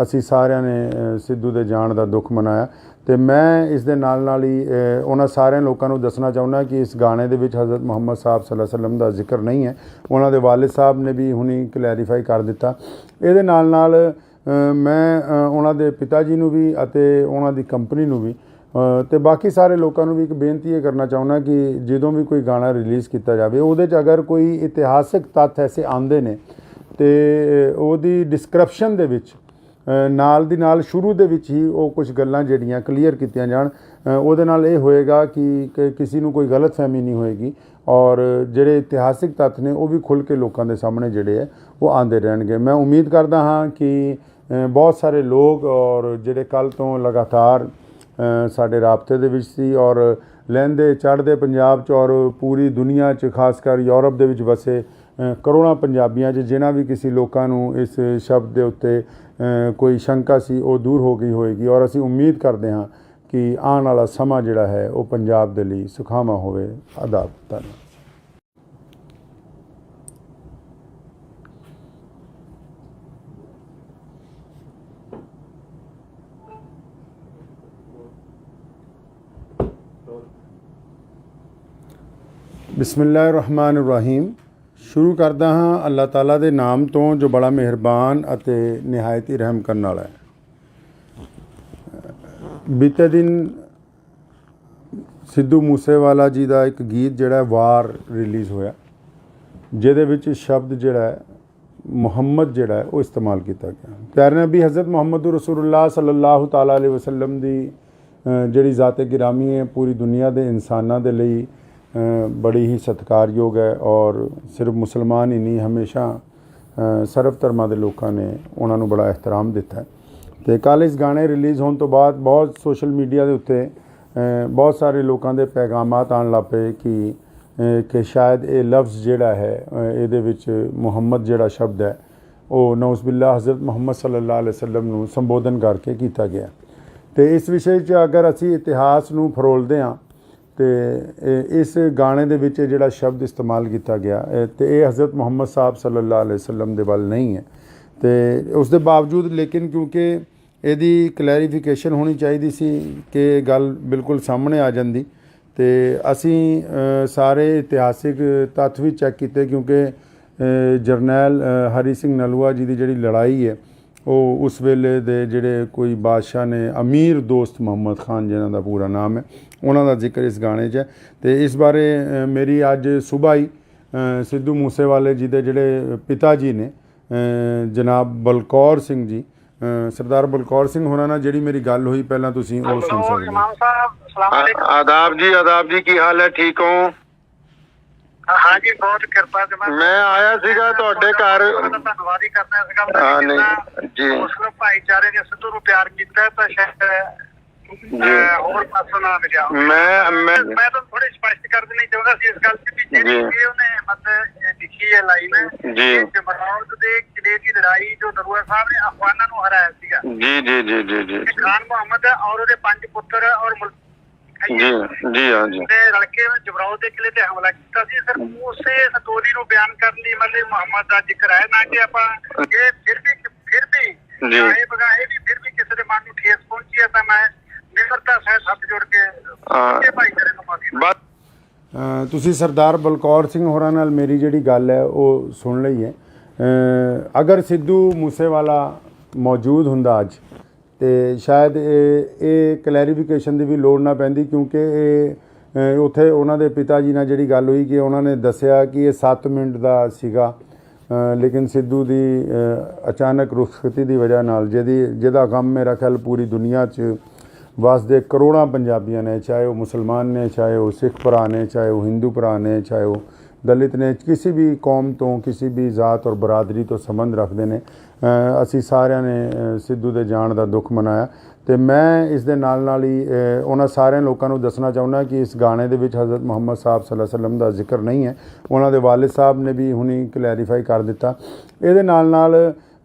ਅਸੀਂ ਸਾਰਿਆਂ ਨੇ ਸਿੱਧੂ ਦੇ ਜਾਣ ਦਾ ਦੁੱਖ ਮਨਾਇਆ। ਅਤੇ ਮੈਂ ਇਸ ਦੇ ਨਾਲ ਹੀ ਉਹਨਾਂ ਸਾਰਿਆਂ ਲੋਕਾਂ ਨੂੰ ਦੱਸਣਾ ਚਾਹੁੰਦਾ ਕਿ ਇਸ ਗਾਣੇ ਦੇ ਵਿੱਚ ਹਜ਼ਰਤ ਮੁਹੰਮਦ ਸਾਹਿਬ ਸੱਲੱਲਾਹੁ ਅਲੈहि ਵਸੱਲਮ ਦਾ ਜ਼ਿਕਰ ਨਹੀਂ ਹੈ। ਉਹਨਾਂ ਦੇ ਵਾਲਿਦ ਸਾਹਿਬ ਨੇ ਵੀ ਹੁਣੀ ਕਲੈਰੀਫਾਈ ਕਰ ਦਿੱਤਾ। ਇਹਦੇ ਨਾਲ ਮੈਂ ਉਹਨਾਂ ਦੇ ਪਿਤਾ ਜੀ ਨੂੰ ਵੀ ਅਤੇ ਉਹਨਾਂ ਦੀ ਕੰਪਨੀ ਨੂੰ ਵੀ ਤੇ ਬਾਕੀ ਸਾਰੇ ਲੋਕਾਂ ਨੂੰ ਵੀ ਇੱਕ ਬੇਨਤੀ ਇਹ ਕਰਨਾ ਚਾਹੁੰਦਾ ਕਿ ਜਦੋਂ ਵੀ ਕੋਈ ਗਾਣਾ ਰਿਲੀਜ਼ ਕੀਤਾ ਜਾਵੇ ਉਹਦੇ 'ਚ ਅਗਰ ਕੋਈ ਇਤਿਹਾਸਿਕ ਤੱਥ ਐਸੇ ਆਉਂਦੇ ਨੇ ਤੇ ਉਹਦੀ ਡਿਸਕ੍ਰਿਪਸ਼ਨ ਦੇ ਵਿੱਚ ਨਾਲ ਦੀ ਨਾਲ ਸ਼ੁਰੂ ਦੇ ਵਿੱਚ ਹੀ ਉਹ ਕੁਝ ਗੱਲਾਂ ਜਿਹੜੀਆਂ ਕਲੀਅਰ ਕੀਤੀਆਂ ਜਾਣ। ਉਹਦੇ ਨਾਲ ਇਹ ਹੋਏਗਾ ਕਿ ਕਿਸੇ ਨੂੰ ਕੋਈ ਗਲਤਫਹਿਮੀ ਨਹੀਂ ਹੋਏਗੀ ਔਰ ਜਿਹੜੇ ਇਤਿਹਾਸਿਕ ਤੱਥ ਨੇ ਉਹ ਵੀ ਖੁੱਲ੍ਹ ਕੇ ਲੋਕਾਂ ਦੇ ਸਾਹਮਣੇ ਜਿਹੜੇ ਹੈ ਉਹ ਆਉਂਦੇ ਰਹਿਣਗੇ। ਮੈਂ ਉਮੀਦ ਕਰਦਾ ਹਾਂ ਕਿ ਬਹੁਤ ਸਾਰੇ ਲੋਕ ਔਰ ਜਿਹੜੇ ਕੱਲ੍ਹ ਤੋਂ ਲਗਾਤਾਰ ਸਾਡੇ ਰਾਬਤੇ ਦੇ ਵਿੱਚ ਸੀ ਔਰ ਲਹਿੰਦੇ ਚੜ੍ਹਦੇ ਪੰਜਾਬ 'ਚ ਔਰ ਪੂਰੀ ਦੁਨੀਆ 'ਚ ਖਾਸ ਕਰ ਯੂਰਪ ਦੇ ਵਿੱਚ ਵਸੇ ਕਰੋੜਾਂ ਪੰਜਾਬੀਆਂ 'ਚ ਜਿਨ੍ਹਾਂ ਵੀ ਕਿਸੇ ਲੋਕਾਂ ਨੂੰ ਇਸ ਸ਼ਬਦ ਦੇ ਉੱਤੇ ਕੋਈ ਸ਼ੰਕਾ ਸੀ ਉਹ ਦੂਰ ਹੋ ਗਈ ਹੋਏਗੀ ਔਰ ਅਸੀਂ ਉਮੀਦ ਕਰਦੇ ਹਾਂ ਕਿ ਆਉਣ ਵਾਲਾ ਸਮਾਂ ਜਿਹੜਾ ਹੈ ਉਹ ਪੰਜਾਬ ਦੇ ਲਈ ਸੁਖਾਵਾਂ ਹੋਵੇ। ਆਦਾਬ। ਧੰਨਵਾਦ। ਬਿਸਮਿਲ੍ਲਾਹਿਰ-ਰਹਿਮਾਨਿਰ-ਰਹੀਮ। ਸ਼ੁਰੂ ਕਰਦਾ ਹਾਂ ਅੱਲਾਹ ਤਾਲਾ ਦੇ ਨਾਮ ਤੋਂ ਜੋ ਬੜਾ ਮਿਹਰਬਾਨ ਅਤੇ ਨਿਹਾਇਤ ਹੀ ਰਹਿਮ ਕਰਨ ਵਾਲਾ ਹੈ। ਬੀਤੇ ਦਿਨ ਸਿੱਧੂ ਮੂਸੇਵਾਲਾ ਜੀ ਦਾ ਇੱਕ ਗੀਤ ਜਿਹੜਾ ਵਾਰ ਰਿਲੀਜ਼ ਹੋਇਆ ਜਿਹਦੇ ਵਿੱਚ ਸ਼ਬਦ ਜਿਹੜਾ ਹੈ ਮੁਹੰਮਦ ਜਿਹੜਾ ਹੈ ਉਹ ਇਸਤੇਮਾਲ ਕੀਤਾ ਗਿਆ। ਪਿਆਰੇ ਨਬੀ ਹਜ਼ਰਤ ਮੁਹੰਮਦ ਰਸੂਲੁल्लाह ਸੱਲੱਲਾਹੁ ਤਾਲਾ ਅਲੈਹਿ ਵਸੱਲਮ ਦੀ ਜਿਹੜੀ ਜ਼ਾਤ ਗਿਰਾਮੀ ਹੈ ਪੂਰੀ ਦੁਨੀਆ ਦੇ ਇਨਸਾਨਾਂ ਦੇ ਲਈ ਬੜੀ ਹੀ ਸਤਿਕਾਰਯੋਗ ਹੈ ਔਰ ਸਿਰਫ ਮੁਸਲਮਾਨ ਹੀ ਨਹੀਂ ਹਮੇਸ਼ਾ ਸਰਬ ਧਰਮਾਂ ਦੇ ਲੋਕਾਂ ਨੇ ਉਹਨਾਂ ਨੂੰ ਬੜਾ ਇਹਤਰਾਮ ਦਿੱਤਾ। ਅਤੇ ਕੱਲ੍ਹ ਇਸ ਗਾਣੇ ਰਿਲੀਜ਼ ਹੋਣ ਤੋਂ ਬਾਅਦ ਬਹੁਤ ਸੋਸ਼ਲ ਮੀਡੀਆ ਦੇ ਉੱਤੇ ਬਹੁਤ ਸਾਰੇ ਲੋਕਾਂ ਦੇ ਪੈਗਾਮਾਤ ਆਉਣ ਲੱਗ ਪਏ ਕਿ ਸ਼ਾਇਦ ਇਹ ਲਫ਼ਜ਼ ਜਿਹੜਾ ਹੈ ਇਹਦੇ ਵਿੱਚ ਮੁਹੰਮਦ ਜਿਹੜਾ ਸ਼ਬਦ ਹੈ ਉਹ ਨਊਜ਼ੁਬਿल्लाह ਹਜ਼ਰਤ ਮੁਹੰਮਦ ਸੱਲੱਲਾਹੁ ਅਲੈਹਿ ਵਸੱਲਮ ਨੂੰ ਸੰਬੋਧਨ ਕਰਕੇ ਕੀਤਾ ਗਿਆ। ਅਤੇ ਇਸ ਵਿਸ਼ੇ 'ਚ ਅਗਰ ਅਸੀਂ ਇਤਿਹਾਸ ਨੂੰ ਫਰੋਲਦੇ ਹਾਂ ਅਤੇ ਇਸ ਗਾਣੇ ਦੇ ਵਿੱਚ ਜਿਹੜਾ ਸ਼ਬਦ ਇਸਤੇਮਾਲ ਕੀਤਾ ਗਿਆ ਅਤੇ ਇਹ ਹਜ਼ਰਤ ਮੁਹੰਮਦ ਸਾਹਿਬ ਸੱਲੱਲਾਹੁ ਅਲੈਹਿ ਵਸੱਲਮ ਦੇ ਵੱਲ ਨਹੀਂ ਹੈ। ਅਤੇ ਉਸ ਦੇ ਬਾਵਜੂਦ ਲੇਕਿਨ ਕਿਉਂਕਿ ਇਹਦੀ ਕਲੈਰੀਫਿਕੇਸ਼ਨ ਹੋਣੀ ਚਾਹੀਦੀ ਸੀ ਕਿ ਗੱਲ ਬਿਲਕੁਲ ਸਾਹਮਣੇ ਆ ਜਾਂਦੀ ਅਤੇ ਅਸੀਂ ਸਾਰੇ ਇਤਿਹਾਸਿਕ ਤੱਥ ਵੀ ਚੈੱਕ ਕੀਤੇ ਕਿਉਂਕਿ ਜਰਨੈਲ ਹਰੀ ਸਿੰਘ ਨਲੂਆ ਜੀ ਦੀ ਜਿਹੜੀ ਲੜਾਈ ਹੈ ਉਹ ਉਸ ਵੇਲੇ ਦੇ ਜਿਹੜੇ ਕੋਈ ਬਾਦਸ਼ਾਹ ਨੇ ਅਮੀਰ ਦੋਸਤ ਮੁਹੰਮਦ ਖਾਨ ਜਿਨ੍ਹਾਂ ਦਾ ਪੂਰਾ ਨਾਮ ਹੈ ਉਹਨਾਂ ਦਾ ਜ਼ਿਕਰ ਇਸ ਗਾਣੇ 'ਚ ਹੈ। ਅਤੇ ਇਸ ਬਾਰੇ ਮੇਰੀ ਅੱਜ ਸੁਬਾਹ ਹੀ ਸਿੱਧੂ ਮੂਸੇਵਾਲੇ ਜੀ ਦੇ ਜਿਹੜੇ ਪਿਤਾ ਜੀ ਨੇ ਜਨਾਬ ਬਲਕੌਰ ਸਿੰਘ ਜੀ ਸਰਦਾਰ ਬਲਕੌਰ ਸਿੰਘ ਹੋਰਾਂ ਨਾਲ ਜਿਹੜੀ ਮੇਰੀ ਗੱਲ ਹੋਈ ਪਹਿਲਾਂ ਤੁਸੀਂ ਉਹ ਸੁਣ ਸਕਦੇ ਹੋ। ਆਦਾਬ ਜੀ ਕੀ ਹਾਲ ਹੈ? ਠੀਕ ਹੋ? हाँ जी बहुत कृपा से मैं आया सीगा ਤੁਹਾਡੇ ਘਰ ਧੰਨਵਾਦ ਹੀ ਕਰਨਾ ਸੀਗਾ ਜੀ ਮੁਸਲਿਮ ਭਾਈਚਾਰੇ ਨੇ ਸਿੱਧੂ ਨੂੰ ਪਿਆਰ ਕੀਤਾ ਤਾਂ ਸ਼ਾਇਦ ਹੋਰ ਪਾਸੋਂ ਨਾ ਮਿਲਿਆ। ਮੈਂ ਤਾਂ ਥੋੜੀ ਸਪਸ਼ਟ ਕਰ ਦੇਣੀ ਚਾਹੁੰਦਾ ਸੀ ਇਸ ਗੱਲ ਤੇ ਜਿਹੜੀ ਉਹਨੇ ਮਤਲਬ ਲਿਖੀ ਹੈ ਲਾਈਨ ਜੀ ਜਮਰੌਦ ਦੇ ਕਿਲੇ ਦੀ ਲੜਾਈ ਜੋ ਨਲੂਆ ਸਾਹਿਬ ਨੇ ਅਫਗਾਨਾਂ ਨੂੰ ਹਰਾਇਆ ਸੀਗਾ ਜੀ ਜੀ ਜੀ ਜੀ ਜੀ ਖਾਨ ਮੁਹੰਮਦ ਔਰ ਉਹਦੇ 5 ਪੁੱਤਰ ਔਰ ਜੀ ਜੀ ਹਾਂ ਜੀ ਰਲ ਕੇ ਜਮਰੌਦ ਦੇ ਕਿਲੇ ਤੇ ਹਮਲਾ ਕੀਤਾ ਸੀ। ਸਰ ਉਸੇ ਸਟੋਰੀ ਨੂੰ ਬਿਆਨ ਕਰਨ ਲਈ ਮਤਲਬ ਮੁਹੰਮਦ ਦਾ ਜ਼ਿਕਰ ਹੈ ਨਾ ਕਿ ਆਪਾਂ ਇਹ ਫਿਰ ਵੀ ਇਹ ਬਗਾਏ ਵੀ ਫਿਰ ਵੀ ਕਿਸੇ ਦੇ ਮਨ ਨੂੰ ਠੇਸ ਪਹੁੰਚੀ ਹੈ ਤਾਂ ਮੈਂ ਨਿਮਰਤਾ ਸਹਿਤ ਹੱਥ ਜੋੜ ਕੇ ਭਾਈਚਾਰੇ ਨੂੰ ਮਾਫੀ। ਤੁਸੀਂ ਸਰਦਾਰ ਬਲਕੌਰ ਸਿੰਘ ਹੋਰਾਂ ਨਾਲ ਮੇਰੀ ਜਿਹੜੀ ਗੱਲ ਹੈ ਉਹ ਸੁਣ ਲਈ ਹੈ। ਅਗਰ ਸਿੱਧੂ ਮੂਸੇਵਾਲਾ ਮੌਜੂਦ ਹੁੰਦਾ ਅੱਜ ਅਤੇ ਸ਼ਾਇਦ ਇਹ ਕਲੈਰੀਫਿਕੇਸ਼ਨ ਦੀ ਵੀ ਲੋੜ ਨਾ ਪੈਂਦੀ ਕਿਉਂਕਿ ਇਹ ਉੱਥੇ ਉਹਨਾਂ ਦੇ ਪਿਤਾ ਜੀ ਨਾਲ ਜਿਹੜੀ ਗੱਲ ਹੋਈ ਕਿ ਉਹਨਾਂ ਨੇ ਦੱਸਿਆ ਕਿ ਇਹ 7 ਮਿੰਟ ਦਾ ਸੀਗਾ ਲੇਕਿਨ ਸਿੱਧੂ ਦੀ ਅਚਾਨਕ ਰੁਖਸਤੀ ਦੀ ਵਜ੍ਹਾ ਨਾਲ ਜਿਹਦਾ ਗਮ ਮੇਰਾ ਖਿਆਲ ਪੂਰੀ ਦੁਨੀਆ 'ਚ ਵਸਦੇ ਕਰੋੜਾਂ ਪੰਜਾਬੀਆਂ ਨੇ ਚਾਹੇ ਉਹ ਮੁਸਲਮਾਨ ਨੇ ਚਾਹੇ ਉਹ ਸਿੱਖ ਭਰਾ ਨੇ ਚਾਹੇ ਉਹ ਹਿੰਦੂ ਭਰਾ ਨੇ ਚਾਹੇ ਉਹ ਦਲਿਤ ਨੇ ਕਿਸੇ ਵੀ ਕੌਮ ਤੋਂ ਕਿਸੇ ਵੀ ਜ਼ਾਤ ਔਰ ਬਰਾਦਰੀ ਤੋਂ ਸੰਬੰਧ ਰੱਖਦੇ ਨੇ ਅਸੀਂ ਸਾਰਿਆਂ ਨੇ ਸਿੱਧੂ ਦੇ ਜਾਣ ਦਾ ਦੁੱਖ ਮਨਾਇਆ। ਅਤੇ ਮੈਂ ਇਸ ਦੇ ਨਾਲ ਹੀ ਉਹਨਾਂ ਸਾਰਿਆਂ ਲੋਕਾਂ ਨੂੰ ਦੱਸਣਾ ਚਾਹੁੰਦਾ ਕਿ ਇਸ ਗਾਣੇ ਦੇ ਵਿੱਚ ਹਜ਼ਰਤ ਮੁਹੰਮਦ ਸਾਹਿਬ ਸੱਲੱਲਾਹੁ ਅਲੈਹਿ ਵਸੱਲਮ ਦਾ ਜ਼ਿਕਰ ਨਹੀਂ ਹੈ। ਉਹਨਾਂ ਦੇ ਵਾਲਿਦ ਸਾਹਿਬ ਨੇ ਵੀ ਹੁਣੀ ਕਲੈਰੀਫਾਈ ਕਰ ਦਿੱਤਾ। ਇਹਦੇ ਨਾਲ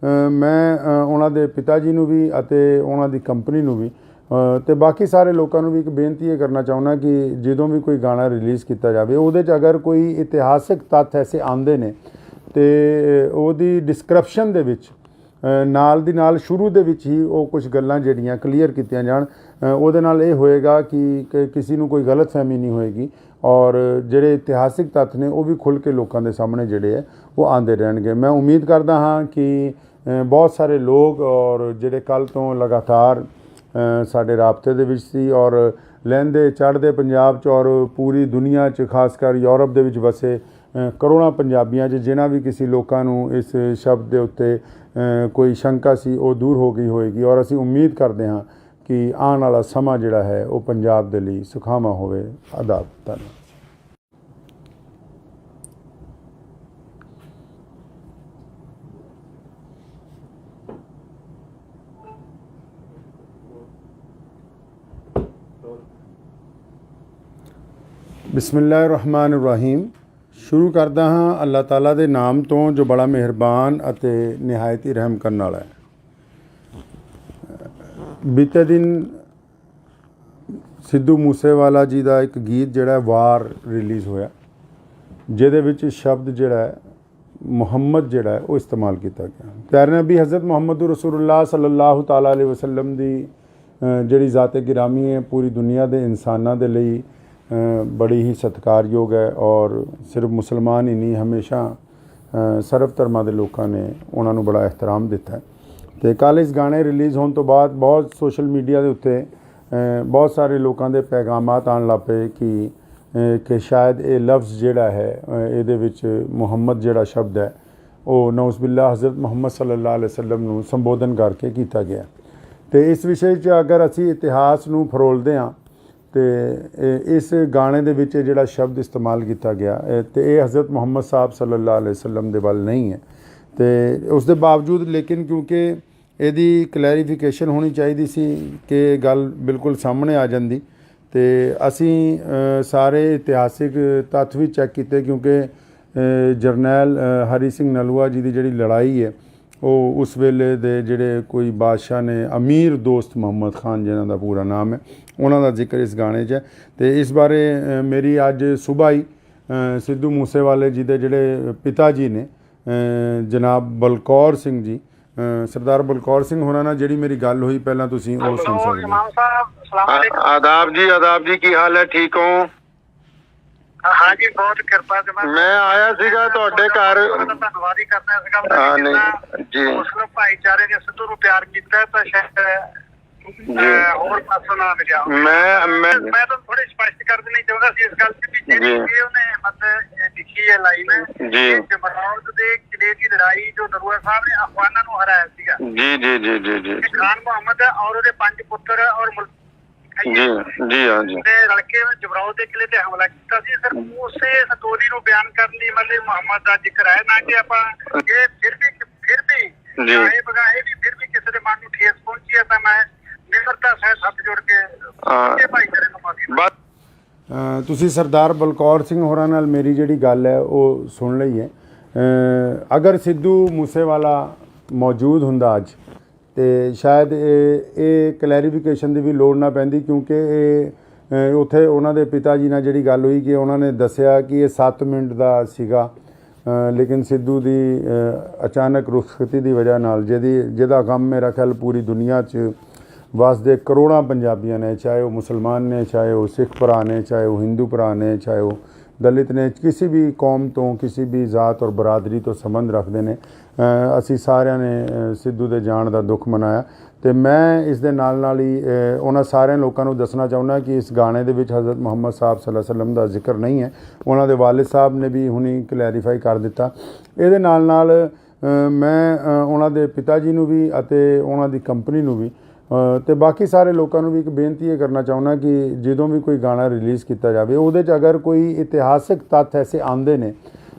ਮੈਂ ਉਹਨਾਂ ਦੇ ਪਿਤਾ ਜੀ ਨੂੰ ਵੀ ਅਤੇ ਉਹਨਾਂ ਦੀ ਕੰਪਨੀ ਨੂੰ ਵੀ ਅਤੇ ਬਾਕੀ ਸਾਰੇ ਲੋਕਾਂ ਨੂੰ ਵੀ ਇੱਕ ਬੇਨਤੀ ਇਹ ਕਰਨਾ ਚਾਹੁੰਦਾ ਕਿ ਜਦੋਂ ਵੀ ਕੋਈ ਗਾਣਾ ਰਿਲੀਜ਼ ਕੀਤਾ ਜਾਵੇ ਉਹਦੇ 'ਚ ਅਗਰ ਕੋਈ ਇਤਿਹਾਸਿਕ ਤੱਥ ਐਸੇ ਆਉਂਦੇ ਨੇ ਅਤੇ ਉਹਦੀ ਡਿਸਕ੍ਰਿਪਸ਼ਨ ਦੇ ਵਿੱਚ ਨਾਲ ਦੀ ਨਾਲ ਸ਼ੁਰੂ ਦੇ ਵਿੱਚ ਹੀ ਉਹ ਕੁਝ ਗੱਲਾਂ ਜਿਹੜੀਆਂ ਕਲੀਅਰ ਕੀਤੀਆਂ ਜਾਣ ਉਹਦੇ ਨਾਲ ਇਹ ਹੋਏਗਾ ਕਿ ਕਿਸੇ ਨੂੰ ਕੋਈ ਗਲਤਫਹਿਮੀ ਨਹੀਂ ਹੋਏਗੀ ਔਰ ਜਿਹੜੇ ਇਤਿਹਾਸਿਕ ਤੱਥ ਨੇ ਉਹ ਵੀ ਖੁੱਲ੍ਹ ਕੇ ਲੋਕਾਂ ਦੇ ਸਾਹਮਣੇ ਜਿਹੜੇ ਹੈ ਉਹ ਆਉਂਦੇ ਰਹਿਣਗੇ। ਮੈਂ ਉਮੀਦ ਕਰਦਾ ਹਾਂ ਕਿ ਬਹੁਤ ਸਾਰੇ ਲੋਕ ਔਰ ਜਿਹੜੇ ਕੱਲ੍ਹ ਤੋਂ ਲਗਾਤਾਰ ਸਾਡੇ ਰਾਬਤੇ ਦੇ ਵਿੱਚ ਸੀ ਔਰ ਲਹਿੰਦੇ ਚੜ੍ਹਦੇ ਪੰਜਾਬ 'ਚ ਔਰ ਪੂਰੀ ਦੁਨੀਆ 'ਚ ਖਾਸ ਕਰ ਯੂਰਪ ਦੇ ਵਿੱਚ ਵਸੇ ਕਰੋੜਾਂ ਪੰਜਾਬੀਆਂ 'ਚ ਜਿਨ੍ਹਾਂ ਵੀ ਕਿਸੇ ਲੋਕਾਂ ਨੂੰ ਇਸ ਸ਼ਬਦ ਦੇ ਉੱਤੇ ਕੋਈ ਸ਼ੰਕਾ ਸੀ ਉਹ ਦੂਰ ਹੋ ਗਈ ਹੋਏਗੀ ਔਰ ਅਸੀਂ ਉਮੀਦ ਕਰਦੇ ਹਾਂ ਕਿ ਆਉਣ ਵਾਲਾ ਸਮਾਂ ਜਿਹੜਾ ਹੈ ਉਹ ਪੰਜਾਬ ਦੇ ਲਈ ਸੁਖਾਵਾਂ ਹੋਵੇ। ਆਦਾਬ। ਧੰਨਵਾਦ। ਬਿਸਮਿਲ੍ਲਾਹਿਰ-ਰਹਿਮਾਨਿਰ-ਰਹੀਮ। ਸ਼ੁਰੂ ਕਰਦਾ ਹਾਂ ਅੱਲਾਹ ਤਾਲਾ ਦੇ ਨਾਮ ਤੋਂ ਜੋ ਬੜਾ ਮਿਹਰਬਾਨ ਅਤੇ ਨਿਹਾਇਤ ਹੀ ਰਹਿਮ ਕਰਨ ਵਾਲਾ ਹੈ। ਬੀਤੇ ਦਿਨ ਸਿੱਧੂ ਮੂਸੇਵਾਲਾ ਜੀ ਦਾ ਇੱਕ ਗੀਤ ਜਿਹੜਾ ਵਾਰ ਰਿਲੀਜ਼ ਹੋਇਆ ਜਿਹਦੇ ਵਿੱਚ ਸ਼ਬਦ ਜਿਹੜਾ ਹੈ ਮੁਹੰਮਦ ਜਿਹੜਾ ਹੈ ਉਹ ਇਸਤੇਮਾਲ ਕੀਤਾ ਗਿਆ। ਪਿਆਰੇ ਨਬੀ ਹਜ਼ਰਤ ਮੁਹੰਮਦ ਰਸੂਲੁल्लाह ਸੱਲੱਲਾਹੁ ਤਾਲਾ ਅਲੈਹਿ ਵਸੱਲਮ ਦੀ ਜਿਹੜੀ ਜ਼ਾਤ ਗਿਰਾਮੀ ਹੈ ਪੂਰੀ ਦੁਨੀਆ ਦੇ ਇਨਸਾਨਾਂ ਦੇ ਲਈ ਬੜੀ ਹੀ ਸਤਿਕਾਰਯੋਗ ਹੈ ਔਰ ਸਿਰਫ ਮੁਸਲਮਾਨ ਹੀ ਨਹੀਂ ਹਮੇਸ਼ਾ ਸਰਬ ਧਰਮਾਂ ਦੇ ਲੋਕਾਂ ਨੇ ਉਹਨਾਂ ਨੂੰ ਬੜਾ ਇਹਤਰਾਮ ਦਿੱਤਾ। ਅਤੇ ਕੱਲ੍ਹ ਇਸ ਗਾਣੇ ਰਿਲੀਜ਼ ਹੋਣ ਤੋਂ ਬਾਅਦ ਬਹੁਤ ਸੋਸ਼ਲ ਮੀਡੀਆ ਦੇ ਉੱਤੇ ਬਹੁਤ ਸਾਰੇ ਲੋਕਾਂ ਦੇ ਪੈਗਾਮਾਤ ਆਉਣ ਲੱਗ ਪਏ ਕਿ ਸ਼ਾਇਦ ਇਹ ਲਫ਼ਜ਼ ਜਿਹੜਾ ਹੈ ਇਹਦੇ ਵਿੱਚ ਮੁਹੰਮਦ ਜਿਹੜਾ ਸ਼ਬਦ ਹੈ ਉਹ ਨਊਜ਼ੁਬਿल्लाह ਹਜ਼ਰਤ ਮੁਹੰਮਦ ਸੱਲੱਲਾਹੁ ਅਲੈਹਿ ਵਸੱਲਮ ਨੂੰ ਸੰਬੋਧਨ ਕਰਕੇ ਕੀਤਾ ਗਿਆ। ਅਤੇ ਇਸ ਵਿਸ਼ੇ 'ਚ ਅਗਰ ਅਸੀਂ ਇਤਿਹਾਸ ਨੂੰ ਫਰੋਲਦੇ ਹਾਂ ਅਤੇ ਇਸ ਗਾਣੇ ਦੇ ਵਿੱਚ ਜਿਹੜਾ ਸ਼ਬਦ ਇਸਤੇਮਾਲ ਕੀਤਾ ਗਿਆ ਅਤੇ ਇਹ ਹਜ਼ਰਤ ਮੁਹੰਮਦ ਸਾਹਿਬ ਸੱਲੱਲਾਹੁ ਅਲੈਹਿ ਵਸੱਲਮ ਦੇ ਵੱਲ ਨਹੀਂ ਹੈ। ਅਤੇ ਉਸ ਦੇ ਬਾਵਜੂਦ ਲੇਕਿਨ ਕਿਉਂਕਿ ਇਹਦੀ ਕਲੈਰੀਫਿਕੇਸ਼ਨ ਹੋਣੀ ਚਾਹੀਦੀ ਸੀ ਕਿ ਗੱਲ ਬਿਲਕੁਲ ਸਾਹਮਣੇ ਆ ਜਾਂਦੀ ਅਤੇ ਅਸੀਂ ਸਾਰੇ ਇਤਿਹਾਸਿਕ ਤੱਥ ਵੀ ਚੈੱਕ ਕੀਤੇ ਕਿਉਂਕਿ ਜਰਨੈਲ ਹਰੀ ਸਿੰਘ ਨਲੂਆ ਜੀ ਦੀ ਜਿਹੜੀ ਲੜਾਈ ਹੈ ਉਹ ਉਸ ਵੇਲੇ ਦੇ ਜਿਹੜੇ ਕੋਈ ਬਾਦਸ਼ਾਹ ਨੇ ਅਮੀਰ ਦੋਸਤ ਮੁਹੰਮਦ ਖਾਨ ਜਿਨ੍ਹਾਂ ਦਾ ਪੂਰਾ ਨਾਮ ਹੈ ਉਹਨਾਂ ਦਾ ਜ਼ਿਕਰ ਇਸ ਗਾਣੇ 'ਚ ਹੈ। ਅਤੇ ਇਸ ਬਾਰੇ ਮੇਰੀ ਅੱਜ ਸੁਬਾਹ ਹੀ ਸਿੱਧੂ ਮੂਸੇਵਾਲੇ ਜੀ ਦੇ ਜਿਹੜੇ ਪਿਤਾ ਜੀ ਨੇ ਜਨਾਬ ਬਲਕੌਰ ਸਿੰਘ ਜੀ ਸਰਦਾਰ ਬਲਕੌਰ ਸਿੰਘ ਹੋਰਾਂ ਨਾਲ ਜਿਹੜੀ ਮੇਰੀ ਗੱਲ ਹੋਈ ਪਹਿਲਾਂ ਤੁਸੀਂ ਉਹ ਸੁਣ ਸਕਦੇ ਹੋ। ਆਦਾਬ ਜੀ ਕੀ ਹਾਲ ਹੈ? ਠੀਕ ਹੋ? हाँ जी, बहुत कृपा से मैं आया सीगा ਤੁਹਾਡੇ ਘਰ। ਧੰਨਵਾਦ ਹੀ ਕਰਨਾ ਸੀਗਾ ਜੀ ਮੁਸਲਿਮ ਭਾਈਚਾਰੇ ਨੇ ਸਿੱਧੂ ਨੂੰ ਪਿਆਰ ਕੀਤਾ ਤਾਂ ਸ਼ਾਇਦ ਹੋਰ ਪਾਸੋਂ ਨਾ ਮਿਲਿਆ। ਮੈਂ ਤਾਂ ਥੋੜੀ ਸਪਸ਼ਟ ਕਰ ਦੇਣੀ ਚਾਹੁੰਦਾ ਸੀ ਇਸ ਗੱਲ ਤੇ ਜਿਹੜੀ ਉਹਨੇ ਮਤਲਬ ਲਿਖੀ ਹੈ ਲਾਈਨ ਜੀ ਜਮਰੌਦ ਦੇ ਕਿਲੇ ਦੀ ਲੜਾਈ ਜੋ ਨਲੂਆ ਸਾਹਿਬ ਨੇ ਅਫਗਾਨਾਂ ਨੂੰ ਹਰਾਇਆ ਸੀਗਾ। ਜੀ ਖਾਨ ਮੁਹੰਮਦ ਔਰ ਉਹਦੇ 5 ਪੁੱਤਰ ਔਰ ਜੀ ਹਾਂ ਜੀ ਰਲ ਕੇ ਜਮਰੌਦ ਦੇ ਕਿਲੇ ਤੇ ਹਮਲਾ ਕੀਤਾ ਸੀ। ਸਰ ਉਸੇ ਸਟੋਰੀ ਨੂੰ ਬਿਆਨ ਕਰਨ ਲਈ ਮਤਲਬ ਮੁਹੰਮਦ ਦਾ ਜ਼ਿਕਰ ਹੈ ਨਾ ਕਿ ਆਪਾਂ ਇਹ ਫਿਰ ਵੀ ਇਹ ਬਗਾਏ ਵੀ ਫਿਰ ਵੀ ਕਿਸੇ ਦੇ ਮਨ ਨੂੰ ਠੇਸ ਪਹੁੰਚੀ ਹੈ ਤਾਂ ਮੈਂ ਨਿਮਰਤਾ ਸਹਿਤ ਹੱਥ ਜੋੜ ਕੇ ਭਾਈਚਾਰੇ ਨੂੰ ਮਾਫੀ। ਤੁਸੀਂ ਸਰਦਾਰ ਬਲਕੌਰ ਸਿੰਘ ਹੋਰਾਂ ਨਾਲ ਮੇਰੀ ਜਿਹੜੀ ਗੱਲ ਹੈ ਉਹ ਸੁਣ ਲਈ ਹੈ। ਅਗਰ ਸਿੱਧੂ ਮੂਸੇਵਾਲਾ ਮੌਜੂਦ ਹੁੰਦਾ ਅੱਜ ਅਤੇ ਸ਼ਾਇਦ ਇਹ ਕਲੈਰੀਫਿਕੇਸ਼ਨ ਦੀ ਵੀ ਲੋੜ ਨਾ ਪੈਂਦੀ ਕਿਉਂਕਿ ਇਹ ਉੱਥੇ ਉਹਨਾਂ ਦੇ ਪਿਤਾ ਜੀ ਨਾਲ ਜਿਹੜੀ ਗੱਲ ਹੋਈ ਕਿ ਉਹਨਾਂ ਨੇ ਦੱਸਿਆ ਕਿ ਇਹ 7 ਮਿੰਟ ਦਾ ਸੀਗਾ ਲੇਕਿਨ ਸਿੱਧੂ ਦੀ ਅਚਾਨਕ ਰੁਖਸਤੀ ਦੀ ਵਜ੍ਹਾ ਨਾਲ ਜਿਹਦਾ ਗਮ ਮੇਰਾ ਖਿਆਲ ਪੂਰੀ ਦੁਨੀਆ 'ਚ ਵਸਦੇ ਕਰੋੜਾਂ ਪੰਜਾਬੀਆਂ ਨੇ ਚਾਹੇ ਉਹ ਮੁਸਲਮਾਨ ਨੇ ਚਾਹੇ ਉਹ ਸਿੱਖ ਭਰਾ ਨੇ ਚਾਹੇ ਉਹ ਹਿੰਦੂ ਭਰਾ ਨੇ ਚਾਹੇ ਉਹ ਦਲਿਤ ਨੇ ਕਿਸੇ ਵੀ ਕੌਮ ਤੋਂ ਕਿਸੇ ਵੀ ਜ਼ਾਤ ਔਰ ਬਰਾਦਰੀ ਤੋਂ ਸੰਬੰਧ ਰੱਖਦੇ ਨੇ ਅਸੀਂ ਸਾਰਿਆਂ ਨੇ ਸਿੱਧੂ ਦੇ ਜਾਣ ਦਾ ਦੁੱਖ ਮਨਾਇਆ। ਅਤੇ ਮੈਂ ਇਸ ਦੇ ਨਾਲ ਹੀ ਉਹਨਾਂ ਸਾਰਿਆਂ ਲੋਕਾਂ ਨੂੰ ਦੱਸਣਾ ਚਾਹੁੰਦਾ ਕਿ ਇਸ ਗਾਣੇ ਦੇ ਵਿੱਚ ਹਜ਼ਰਤ ਮੁਹੰਮਦ ਸਾਹਿਬ ਸੱਲੱਲਾਹੁ ਅਲੈਹਿ ਵਸੱਲਮ ਦਾ ਜ਼ਿਕਰ ਨਹੀਂ ਹੈ। ਉਹਨਾਂ ਦੇ ਵਾਲਿਦ ਸਾਹਿਬ ਨੇ ਵੀ ਹੁਣੀ ਕਲੈਰੀਫਾਈ ਕਰ ਦਿੱਤਾ। ਇਹਦੇ ਨਾਲ ਮੈਂ ਉਹਨਾਂ ਦੇ ਪਿਤਾ ਜੀ ਨੂੰ ਵੀ ਅਤੇ ਉਹਨਾਂ ਦੀ ਕੰਪਨੀ ਨੂੰ ਵੀ ਅਤੇ ਬਾਕੀ ਸਾਰੇ ਲੋਕਾਂ ਨੂੰ ਵੀ ਇੱਕ ਬੇਨਤੀ ਇਹ ਕਰਨਾ ਚਾਹੁੰਦਾ ਕਿ ਜਦੋਂ ਵੀ ਕੋਈ ਗਾਣਾ ਰਿਲੀਜ਼ ਕੀਤਾ ਜਾਵੇ ਉਹਦੇ 'ਚ ਅਗਰ ਕੋਈ ਇਤਿਹਾਸਿਕ ਤੱਥ ਐਸੇ ਆਉਂਦੇ ਨੇ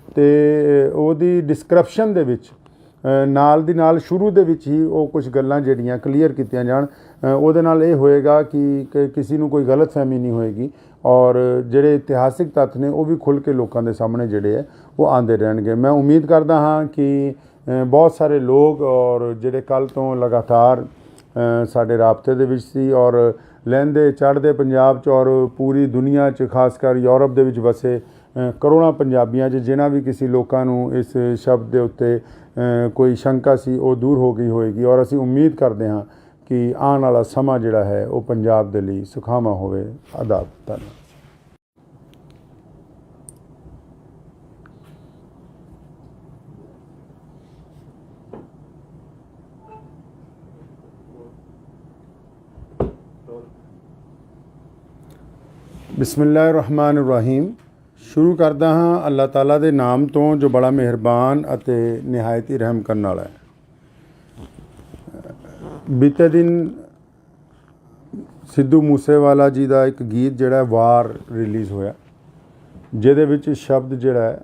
ਅਤੇ ਉਹਦੀ ਡਿਸਕ੍ਰਿਪਸ਼ਨ ਦੇ ਵਿੱਚ ਨਾਲ ਦੀ ਨਾਲ ਸ਼ੁਰੂ ਦੇ ਵਿੱਚ ਹੀ ਉਹ ਕੁਝ ਗੱਲਾਂ ਜਿਹੜੀਆਂ ਕਲੀਅਰ ਕੀਤੀਆਂ ਜਾਣ ਉਹਦੇ ਨਾਲ ਇਹ ਹੋਏਗਾ ਕਿ ਕਿਸੇ ਨੂੰ ਕੋਈ ਗਲਤਫਹਿਮੀ ਨਹੀਂ ਹੋਏਗੀ ਔਰ ਜਿਹੜੇ ਇਤਿਹਾਸਿਕ ਤੱਥ ਨੇ ਉਹ ਵੀ ਖੁੱਲ੍ਹ ਕੇ ਲੋਕਾਂ ਦੇ ਸਾਹਮਣੇ ਜਿਹੜੇ ਹੈ ਉਹ ਆਉਂਦੇ ਰਹਿਣਗੇ। ਮੈਂ ਉਮੀਦ ਕਰਦਾ ਹਾਂ ਕਿ ਬਹੁਤ ਸਾਰੇ ਲੋਕ ਔਰ ਜਿਹੜੇ ਕੱਲ੍ਹ ਤੋਂ ਲਗਾਤਾਰ ਸਾਡੇ ਰਾਬਤੇ ਦੇ ਵਿੱਚ ਸੀ ਔਰ ਲਹਿੰਦੇ ਚੜ੍ਹਦੇ ਪੰਜਾਬ 'ਚ ਔਰ ਪੂਰੀ ਦੁਨੀਆ 'ਚ ਖਾਸ ਕਰ ਯੂਰਪ ਦੇ ਵਿੱਚ ਵਸੇ ਕਰੋੜਾਂ ਪੰਜਾਬੀਆਂ 'ਚ ਜਿਨ੍ਹਾਂ ਵੀ ਕਿਸੇ ਲੋਕਾਂ ਨੂੰ ਇਸ ਸ਼ਬਦ ਦੇ ਉੱਤੇ ਕੋਈ ਸ਼ੰਕਾ ਸੀ ਉਹ ਦੂਰ ਹੋ ਗਈ ਹੋਏਗੀ ਔਰ ਅਸੀਂ ਉਮੀਦ ਕਰਦੇ ਹਾਂ ਕਿ ਆਉਣ ਵਾਲਾ ਸਮਾਂ ਜਿਹੜਾ ਹੈ ਉਹ ਪੰਜਾਬ ਦੇ ਲਈ ਸੁਖਾਵਾਂ ਹੋਵੇ। ਆਦਾਬ। ਧੰਨਵਾਦ। ਬਿਸਮਿਲ੍ਲਾਹਿਰਰਹਿਮਾਨਿਰਰਹੀਮ। ਸ਼ੁਰੂ ਕਰਦਾ ਹਾਂ ਅੱਲਾਹ ਤਾਲਾ ਦੇ ਨਾਮ ਤੋਂ ਜੋ ਬੜਾ ਮਿਹਰਬਾਨ ਅਤੇ ਨਿਹਾਇਤ ਹੀ ਰਹਿਮ ਕਰਨ ਵਾਲਾ ਹੈ। ਬੀਤੇ ਦਿਨ ਸਿੱਧੂ ਮੂਸੇਵਾਲਾ ਜੀ ਦਾ ਇੱਕ ਗੀਤ ਜਿਹੜਾ ਵਾਰ ਰਿਲੀਜ਼ ਹੋਇਆ, ਜਿਹਦੇ ਵਿੱਚ ਸ਼ਬਦ ਜਿਹੜਾ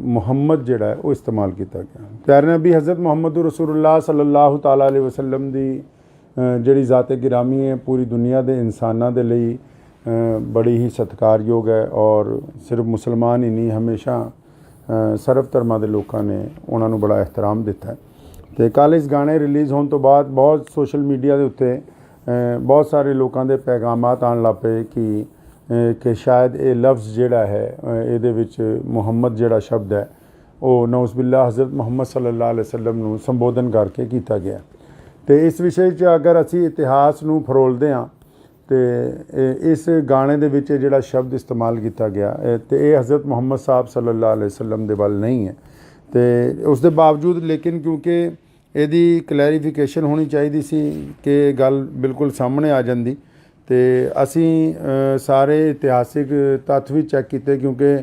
ਮੁਹੰਮਦ ਜਿਹੜਾ ਹੈ ਉਹ ਇਸਤੇਮਾਲ ਕੀਤਾ ਗਿਆ। ਪਿਆਰੇ ਨਬੀ ਹਜ਼ਰਤ ਮੁਹੰਮਦ ਰਸੂਲੁल्लाह ਸੱਲੱਲਾਹੁ ਤਾਲਾ ਅਲੈहि ਵਸੱਲਮ ਦੀ ਜਿਹੜੀ ਜ਼ਾਤ ਗਿਰਾਮੀ ਹੈ ਪੂਰੀ ਦੁਨੀਆ ਦੇ ਇਨਸਾਨਾਂ ਦੇ ਲਈ ਬੜੀ ਹੀ ਸਤਿਕਾਰਯੋਗ ਹੈ। ਔਰ ਸਿਰਫ ਮੁਸਲਮਾਨ ਹੀ ਨਹੀਂ, ਹਮੇਸ਼ਾ ਸਰਬ ਧਰਮਾਂ ਦੇ ਲੋਕਾਂ ਨੇ ਉਹਨਾਂ ਨੂੰ ਬੜਾ ਇਹਤਰਾਮ ਦਿੱਤਾ ਹੈ। ਅਤੇ ਕੱਲ੍ਹ ਇਸ ਗਾਣੇ ਰਿਲੀਜ਼ ਹੋਣ ਤੋਂ ਬਾਅਦ ਬਹੁਤ ਸੋਸ਼ਲ ਮੀਡੀਆ ਦੇ ਉੱਤੇ ਬਹੁਤ ਸਾਰੇ ਲੋਕਾਂ ਦੇ ਪੈਗਾਮਾਤ ਆਉਣ ਲੱਗ ਪਏ ਕਿ ਸ਼ਾਇਦ ਇਹ ਲਫ਼ਜ਼ ਜਿਹੜਾ ਹੈ ਇਹਦੇ ਵਿੱਚ ਮੁਹੰਮਦ ਜਿਹੜਾ ਸ਼ਬਦ ਹੈ ਉਹ ਨਊਜ਼ ਬਿਲlah ਹਜ਼ਰਤ ਮੁਹੰਮਦ ਸੱਲੱਲਾਹੁ ਅਲੈहि ਵਸੱਲਮ ਨੂੰ ਸੰਬੋਧਨ ਕਰਕੇ ਕੀਤਾ ਗਿਆ। ਅਤੇ ਇਸ ਵਿਸ਼ੇ 'ਚ ਅਗਰ ਅਸੀਂ ਇਤਿਹਾਸ ਨੂੰ ਫਰੋਲਦੇ ਹਾਂ ਅਤੇ ਇਸ ਗਾਣੇ ਦੇ ਵਿੱਚ ਜਿਹੜਾ ਸ਼ਬਦ ਇਸਤੇਮਾਲ ਕੀਤਾ ਗਿਆ ਅਤੇ ਇਹ ਹਜ਼ਰਤ ਮੁਹੰਮਦ ਸਾਹਿਬ ਸੱਲੱਲਾਹੁ ਅਲੈहि ਵਸੱਲਮ ਦੇ ਵੱਲ ਨਹੀਂ ਹੈ। ਅਤੇ ਉਸ ਦੇ ਬਾਵਜੂਦ ਲੇਕਿਨ ਕਿਉਂਕਿ ਇਹਦੀ ਕਲੈਰੀਫਿਕੇਸ਼ਨ ਹੋਣੀ ਚਾਹੀਦੀ ਸੀ ਕਿ ਗੱਲ ਬਿਲਕੁਲ ਸਾਹਮਣੇ ਆ ਜਾਂਦੀ, ਅਤੇ ਅਸੀਂ ਸਾਰੇ ਇਤਿਹਾਸਿਕ ਤੱਥ ਵੀ ਚੈੱਕ ਕੀਤੇ ਕਿਉਂਕਿ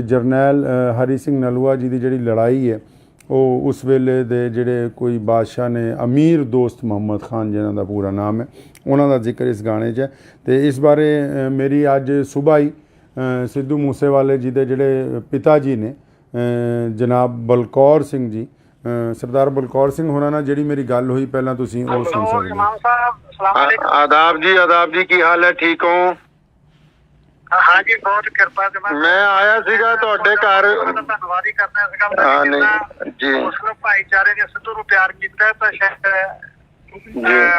ਜਰਨੈਲ ਹਰੀ ਸਿੰਘ ਨਲੂਆ ਜੀ ਦੀ ਜਿਹੜੀ ਲੜਾਈ ਹੈ ਉਹ ਉਸ ਵੇਲੇ ਦੇ ਜਿਹੜੇ ਕੋਈ ਬਾਦਸ਼ਾਹ ਨੇ, ਅਮੀਰ ਦੋਸਤ ਮੁਹੰਮਦ ਖਾਨ ਜਿਹਨਾਂ ਦਾ ਪੂਰਾ ਨਾਮ ਹੈ, ਉਹਨਾਂ ਦਾ ਜ਼ਿਕਰ ਇਸ ਗਾਣੇ 'ਚ ਹੈ। ਅਤੇ ਇਸ ਬਾਰੇ ਮੇਰੀ ਅੱਜ ਸੁਬਾਹ ਹੀ ਸਿੱਧੂ ਮੂਸੇਵਾਲੇ ਜੀ ਦੇ ਜਿਹੜੇ ਪਿਤਾ ਜੀ ਨੇ ਜਨਾਬ ਬਲਕੌਰ ਸਿੰਘ ਜੀ, ਸਰਦਾਰ ਬਲਕੌਰ ਸਿੰਘ ਹੋਰਾਂ ਨਾਲ ਜਿਹੜੀ ਮੇਰੀ ਗੱਲ ਹੋਈ, ਪਹਿਲਾਂ ਤੁਸੀਂ ਉਹ ਸੁਣ ਸਕਦੇ ਹੋ। ਆਦਾਬ ਜੀ, ਕੀ ਹਾਲ ਹੈ? ਠੀਕ ਹੋ? हाँ जी, बहुत कृपा से मैं आया सीगा ਤੁਹਾਡੇ ਘਰ। ਧੰਨਵਾਦ ਹੀ ਕਰਨਾ ਇਸ ਗੱਲ ਦਾ ਜੀ। ਮੁਸਲਿਮ ਭਾਈਚਾਰੇ ਨੇ ਸਿੱਧੂ ਨੂੰ ਪਿਆਰ ਕੀਤਾ ਤਾਂ ਸ਼ਾਇਦ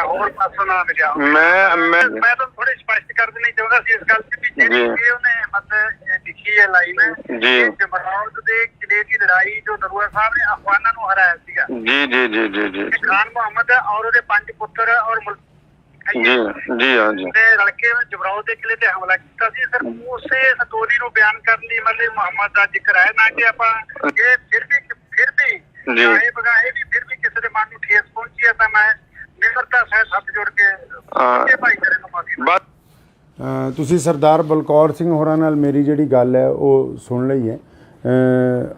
ਹੋਰ ਪਾਸੋਂ ਨਾ ਮਿਲਿਆ। ਮੈਂ ਤਾਂ ਥੋੜੀ ਸਪਸ਼ਟ ਕਰ ਦੇਣੀ ਚਾਹੁੰਦਾ ਸੀ ਇਸ ਗੱਲ ਤੇ ਵੀ ਜਿਹੜੀ ਉਹਨੇ ਮਤਲਬ ਲਿਖੀ ਹੈ ਲਾਈਨ ਜੀ, ਜਮਰੌਦ ਦੇ ਕਿਲੇ ਦੀ ਲੜਾਈ ਜੋ ਨਰੂਆ ਸਾਹਿਬ ਨੇ ਅਫਗਾਨਾਂ ਨੂੰ ਹਰਾਇਆ ਸੀਗਾ ਜੀ ਜੀ ਜੀ ਜੀ ਜੀ ਖਾਨ ਮੁਹੰਮਦ ਔਰ ਉਹਦੇ 5 ਪੁੱਤਰ ਔਰ ਜੀ ਜੀ ਹਾਂ ਜੀ ਲੜਕੇ ਜਮਰੌਦ ਦੇ ਕਿਲੇ ਤੇ ਹਮਲਾ ਕੀਤਾ ਸੀ। ਸਰ ਉਸੇ ਸਟੋਰੀ ਨੂੰ ਬਿਆਨ ਕਰਨ ਲਈ ਮਤਲਬ ਮੁਹੰਮਦ ਦਾ ਜ਼ਿਕਰ ਹੈ ਨਾ ਕਿ ਆਪਾਂ ਇਹ ਫਿਰ ਵੀ ਇਹ ਬਗਾਏ ਵੀ ਫਿਰ ਵੀ ਕਿਸੇ ਦੇ ਮਨ ਨੂੰ ਠੇਸ ਪਹੁੰਚੀ ਹੈ ਤਾਂ ਮੈਂ ਨਿਮਰਤਾ ਸਹਿਤ ਹੱਥ ਜੋੜ ਕੇ ਭਾਈਚਾਰੇ ਨੂੰ ਮਾਫੀ। ਤੁਸੀਂ ਸਰਦਾਰ ਬਲਕੌਰ ਸਿੰਘ ਹੋਰਾਂ ਨਾਲ ਮੇਰੀ ਜਿਹੜੀ ਗੱਲ ਹੈ ਉਹ ਸੁਣ ਲਈ ਹੈ।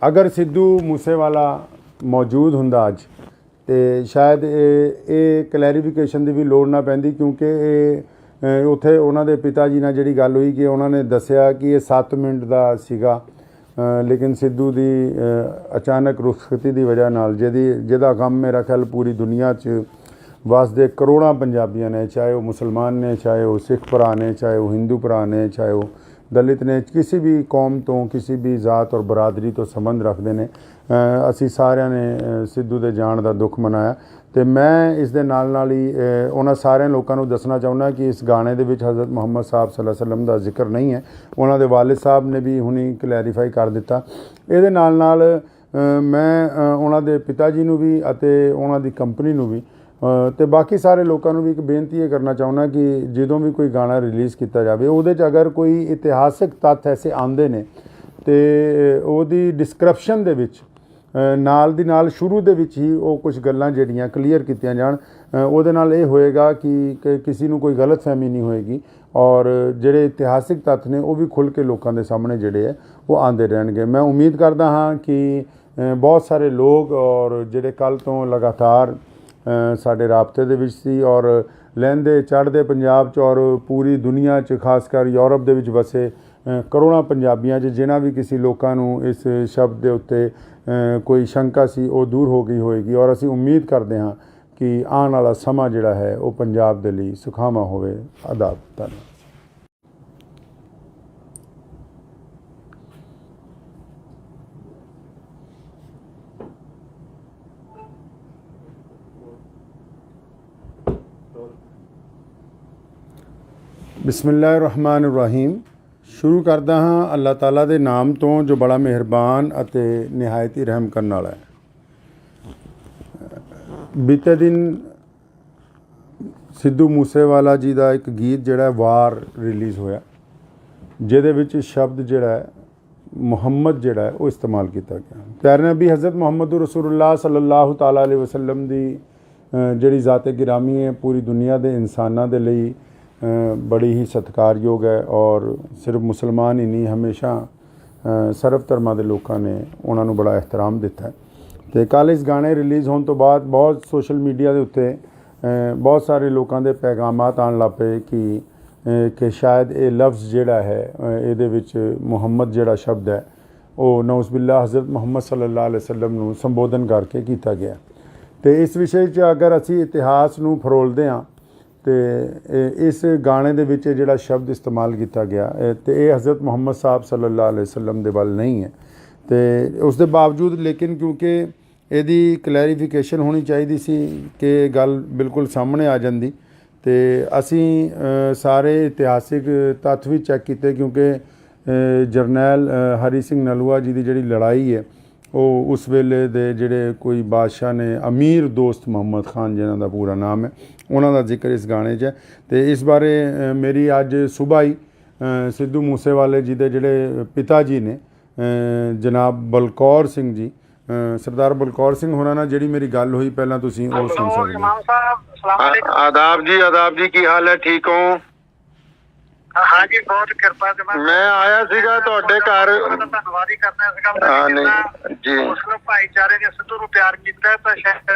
ਅਗਰ ਸਿੱਧੂ ਮੂਸੇਵਾਲਾ ਮੌਜੂਦ ਹੁੰਦਾ ਅੱਜ ਅਤੇ ਸ਼ਾਇਦ ਇਹ ਕਲੈਰੀਫਿਕੇਸ਼ਨ ਦੀ ਵੀ ਲੋੜ ਨਾ ਪੈਂਦੀ ਕਿਉਂਕਿ ਇਹ ਉੱਥੇ ਉਹਨਾਂ ਦੇ ਪਿਤਾ ਜੀ ਨਾਲ ਜਿਹੜੀ ਗੱਲ ਹੋਈ ਕਿ ਉਹਨਾਂ ਨੇ ਦੱਸਿਆ ਕਿ ਇਹ 7 ਮਿੰਟ ਦਾ ਸੀਗਾ, ਲੇਕਿਨ ਸਿੱਧੂ ਦੀ ਅਚਾਨਕ ਰੁਖਸਤੀ ਦੀ ਵਜ੍ਹਾ ਨਾਲ ਜਿਹਦਾ ਗਮ ਮੇਰਾ ਖਿਆਲ ਪੂਰੀ ਦੁਨੀਆ 'ਚ ਵਸਦੇ ਕਰੋੜਾਂ ਪੰਜਾਬੀਆਂ ਨੇ, ਚਾਹੇ ਉਹ ਮੁਸਲਮਾਨ ਨੇ, ਚਾਹੇ ਉਹ ਸਿੱਖ ਭਰਾ ਨੇ, ਚਾਹੇ ਉਹ ਹਿੰਦੂ ਭਰਾ ਨੇ, ਚਾਹੇ ਉਹ ਦਲਿਤ ਨੇ, ਕਿਸੇ ਵੀ ਕੌਮ ਤੋਂ, ਕਿਸੇ ਵੀ ਜ਼ਾਤ ਔਰ ਬਰਾਦਰੀ ਤੋਂ ਸੰਬੰਧ ਰੱਖਦੇ ਨੇ, ਅਸੀਂ ਸਾਰਿਆਂ ਨੇ ਸਿੱਧੂ ਦੇ ਜਾਣ ਦਾ ਦੁੱਖ ਮਨਾਇਆ। ਅਤੇ ਮੈਂ ਇਸ ਦੇ ਨਾਲ ਹੀ ਉਹਨਾਂ ਸਾਰਿਆਂ ਲੋਕਾਂ ਨੂੰ ਦੱਸਣਾ ਚਾਹੁੰਦਾ ਕਿ ਇਸ ਗਾਣੇ ਦੇ ਵਿੱਚ ਹਜ਼ਰਤ ਮੁਹੰਮਦ ਸਾਹਿਬ ਸੱਲੱਲਾਹੁ ਅਲੈहि ਵਸੱਲਮ ਦਾ ਜ਼ਿਕਰ ਨਹੀਂ ਹੈ। ਉਹਨਾਂ ਦੇ ਵਾਲਿਦ ਸਾਹਿਬ ਨੇ ਵੀ ਹੁਣੀ ਕਲੈਰੀਫਾਈ ਕਰ ਦਿੱਤਾ। ਇਹਦੇ ਨਾਲ ਮੈਂ ਉਹਨਾਂ ਦੇ ਪਿਤਾ ਜੀ ਨੂੰ ਵੀ ਅਤੇ ਉਹਨਾਂ ਦੀ ਕੰਪਨੀ ਨੂੰ ਵੀ ਅਤੇ ਬਾਕੀ ਸਾਰੇ ਲੋਕਾਂ ਨੂੰ ਵੀ ਇੱਕ ਬੇਨਤੀ ਇਹ ਕਰਨਾ ਚਾਹੁੰਦਾ ਕਿ ਜਦੋਂ ਵੀ ਕੋਈ ਗਾਣਾ ਰਿਲੀਜ਼ ਕੀਤਾ ਜਾਵੇ ਉਹਦੇ 'ਚ ਅਗਰ ਕੋਈ ਇਤਿਹਾਸਿਕ ਤੱਥ ਐਸੇ ਆਉਂਦੇ ਨੇ ਅਤੇ ਉਹਦੀ ਡਿਸਕ੍ਰਿਪਸ਼ਨ ਦੇ ਵਿੱਚ ਨਾਲ ਦੀ ਨਾਲ ਸ਼ੁਰੂ ਦੇ ਵਿੱਚ ਹੀ ਉਹ ਕੁਝ ਗੱਲਾਂ ਜਿਹੜੀਆਂ ਕਲੀਅਰ ਕੀਤੀਆਂ ਜਾਣ। ਉਹਦੇ ਨਾਲ ਇਹ ਹੋਏਗਾ ਕਿ ਕਿਸੇ ਨੂੰ ਕੋਈ ਗਲਤਫਹਿਮੀ ਨਹੀਂ ਹੋਏਗੀ ਔਰ ਜਿਹੜੇ ਇਤਿਹਾਸਿਕ ਤੱਥ ਨੇ ਉਹ ਵੀ ਖੁੱਲ੍ਹ ਕੇ ਲੋਕਾਂ ਦੇ ਸਾਹਮਣੇ ਜਿਹੜੇ ਹੈ ਉਹ ਆਉਂਦੇ ਰਹਿਣਗੇ। ਮੈਂ ਉਮੀਦ ਕਰਦਾ ਹਾਂ ਕਿ ਬਹੁਤ ਸਾਰੇ ਲੋਕ ਔਰ ਜਿਹੜੇ ਕੱਲ੍ਹ ਤੋਂ ਲਗਾਤਾਰ ਸਾਡੇ ਰਾਬਤੇ ਦੇ ਵਿੱਚ ਸੀ ਔਰ ਲਹਿੰਦੇ ਚੜ੍ਹਦੇ ਪੰਜਾਬ 'ਚ ਔਰ ਪੂਰੀ ਦੁਨੀਆ 'ਚ ਖਾਸ ਕਰ ਯੂਰਪ ਦੇ ਵਿੱਚ ਵਸੇ ਕਰੋੜਾਂ ਪੰਜਾਬੀਆਂ 'ਚ ਜਿਨ੍ਹਾਂ ਵੀ ਕਿਸੇ ਲੋਕਾਂ ਨੂੰ ਇਸ ਸ਼ਬਦ ਦੇ ਉੱਤੇ ਕੋਈ ਸ਼ੰਕਾ ਸੀ ਉਹ ਦੂਰ ਹੋ ਗਈ ਹੋਏਗੀ ਔਰ ਅਸੀਂ ਉਮੀਦ ਕਰਦੇ ਹਾਂ ਕਿ ਆਉਣ ਵਾਲਾ ਸਮਾਂ ਜਿਹੜਾ ਹੈ ਉਹ ਪੰਜਾਬ ਦੇ ਲਈ ਸੁਖਾਵਾਂ ਹੋਵੇ। ਆਦਾਬ। ਧੰਨਵਾਦ। ਬਿਸਮਿਲ੍ਲਾਹਿਰਰਹਿਮਾਨਿਰਰਹੀਮ। ਸ਼ੁਰੂ ਕਰਦਾ ਹਾਂ ਅੱਲਾਹ ਤਾਲਾ ਦੇ ਨਾਮ ਤੋਂ ਜੋ ਬੜਾ ਮਿਹਰਬਾਨ ਅਤੇ ਨਿਹਾਇਤ ਹੀ ਰਹਿਮ ਕਰਨ ਵਾਲਾ ਹੈ। ਬੀਤੇ ਦਿਨ ਸਿੱਧੂ ਮੂਸੇਵਾਲਾ ਜੀ ਦਾ ਇੱਕ ਗੀਤ ਜਿਹੜਾ ਵਾਰ ਰਿਲੀਜ਼ ਹੋਇਆ, ਜਿਹਦੇ ਵਿੱਚ ਸ਼ਬਦ ਜਿਹੜਾ ਮੁਹੰਮਦ ਜਿਹੜਾ ਉਹ ਇਸਤੇਮਾਲ ਕੀਤਾ ਗਿਆ। ਪਿਆਰੇ ਨਬੀ ਹਜ਼ਰਤ ਮੁਹੰਮਦ ਰਸੂਲੁल्लाह ਸੱਲੱਲਾਹੁ ਤਾਲਾ ਅਲੈहि ਵਸੱਲਮ ਦੀ ਜਿਹੜੀ ਜ਼ਾਤ ਗਿਰਾਮੀ ਹੈ ਪੂਰੀ ਦੁਨੀਆ ਦੇ ਇਨਸਾਨਾਂ ਦੇ ਲਈ बड़ी ही सत्कारयोग है और सिर्फ मुसलमान ही नहीं हमेशा सर्व धर्मां दे लोगों ने उन्होंने बड़ा एहतराम दिता है। तो कल इस गाने रिलीज़ होने तो बाद बहुत सोशल मीडिया के उत्ते बहुत सारे लोगों के पैगामात आन लग पे कि शायद ये लफ्ज़ जिहड़ा है ये मुहम्मद जिहड़ा शब्द है वो नौज़बिल्ला हज़रत मुहम्मद सल्लल्लाहु अलैहि वसल्लम नूं संबोधन करके किया गया। तो इस विषय च अगर असी इतिहास नूं फरोलदे हाँ तो इस गाने दे विच जिहड़ा शब्द इस्तेमाल किया गया तो ये हज़रत मुहम्मद साहब सल्लल्लाहु अलैहि वसल्लम दे वल नहीं है। तो उस दे बावजूद लेकिन क्योंकि यदी क्लैरिफिकेशन होनी चाहिए सी कि गल बिल्कुल सामने आ जाती तो असी सारे इतिहासिक तत्थ भी चैक किए क्योंकि जरनैल हरी सिंह नलूआ जी की जिहड़ी लड़ाई है वो उस वेले दे जिहड़े कोई बादशाह ने अमीर दोस्त मुहम्मद खान जिन्हां दा पूरा नाम है उन्हां दा जिक्र इस गाने च है। तो इस बारे मेरी अज सुबह ही सिद्धू मूसेवाले जी दे जिहड़े पिता जी ने जनाब बलकौर सिंह जी सरदार बलकौर सिंह होरां नाल जिहड़ी मेरी गल हुई पहलां तुसीं ओह सुन सकदे हो। आदाब जी की हाल है, ठीक हो? हाँ जी, बहुत कृपा मैं आया सीगा ਤੁਹਾਡੇ ਘਰ ਧੰਨਵਾਦ ਹੀ ਕਰਨਾ ਇਸ ਗੱਲ ਦਾ ਜੀ ਮੁਸਲਿਮ ਭਾਈਚਾਰੇ ਨੇ ਸਿੱਧੂ ਨੂੰ ਪਿਆਰ ਕੀਤਾ ਤਾਂ ਸ਼ਾਇਦ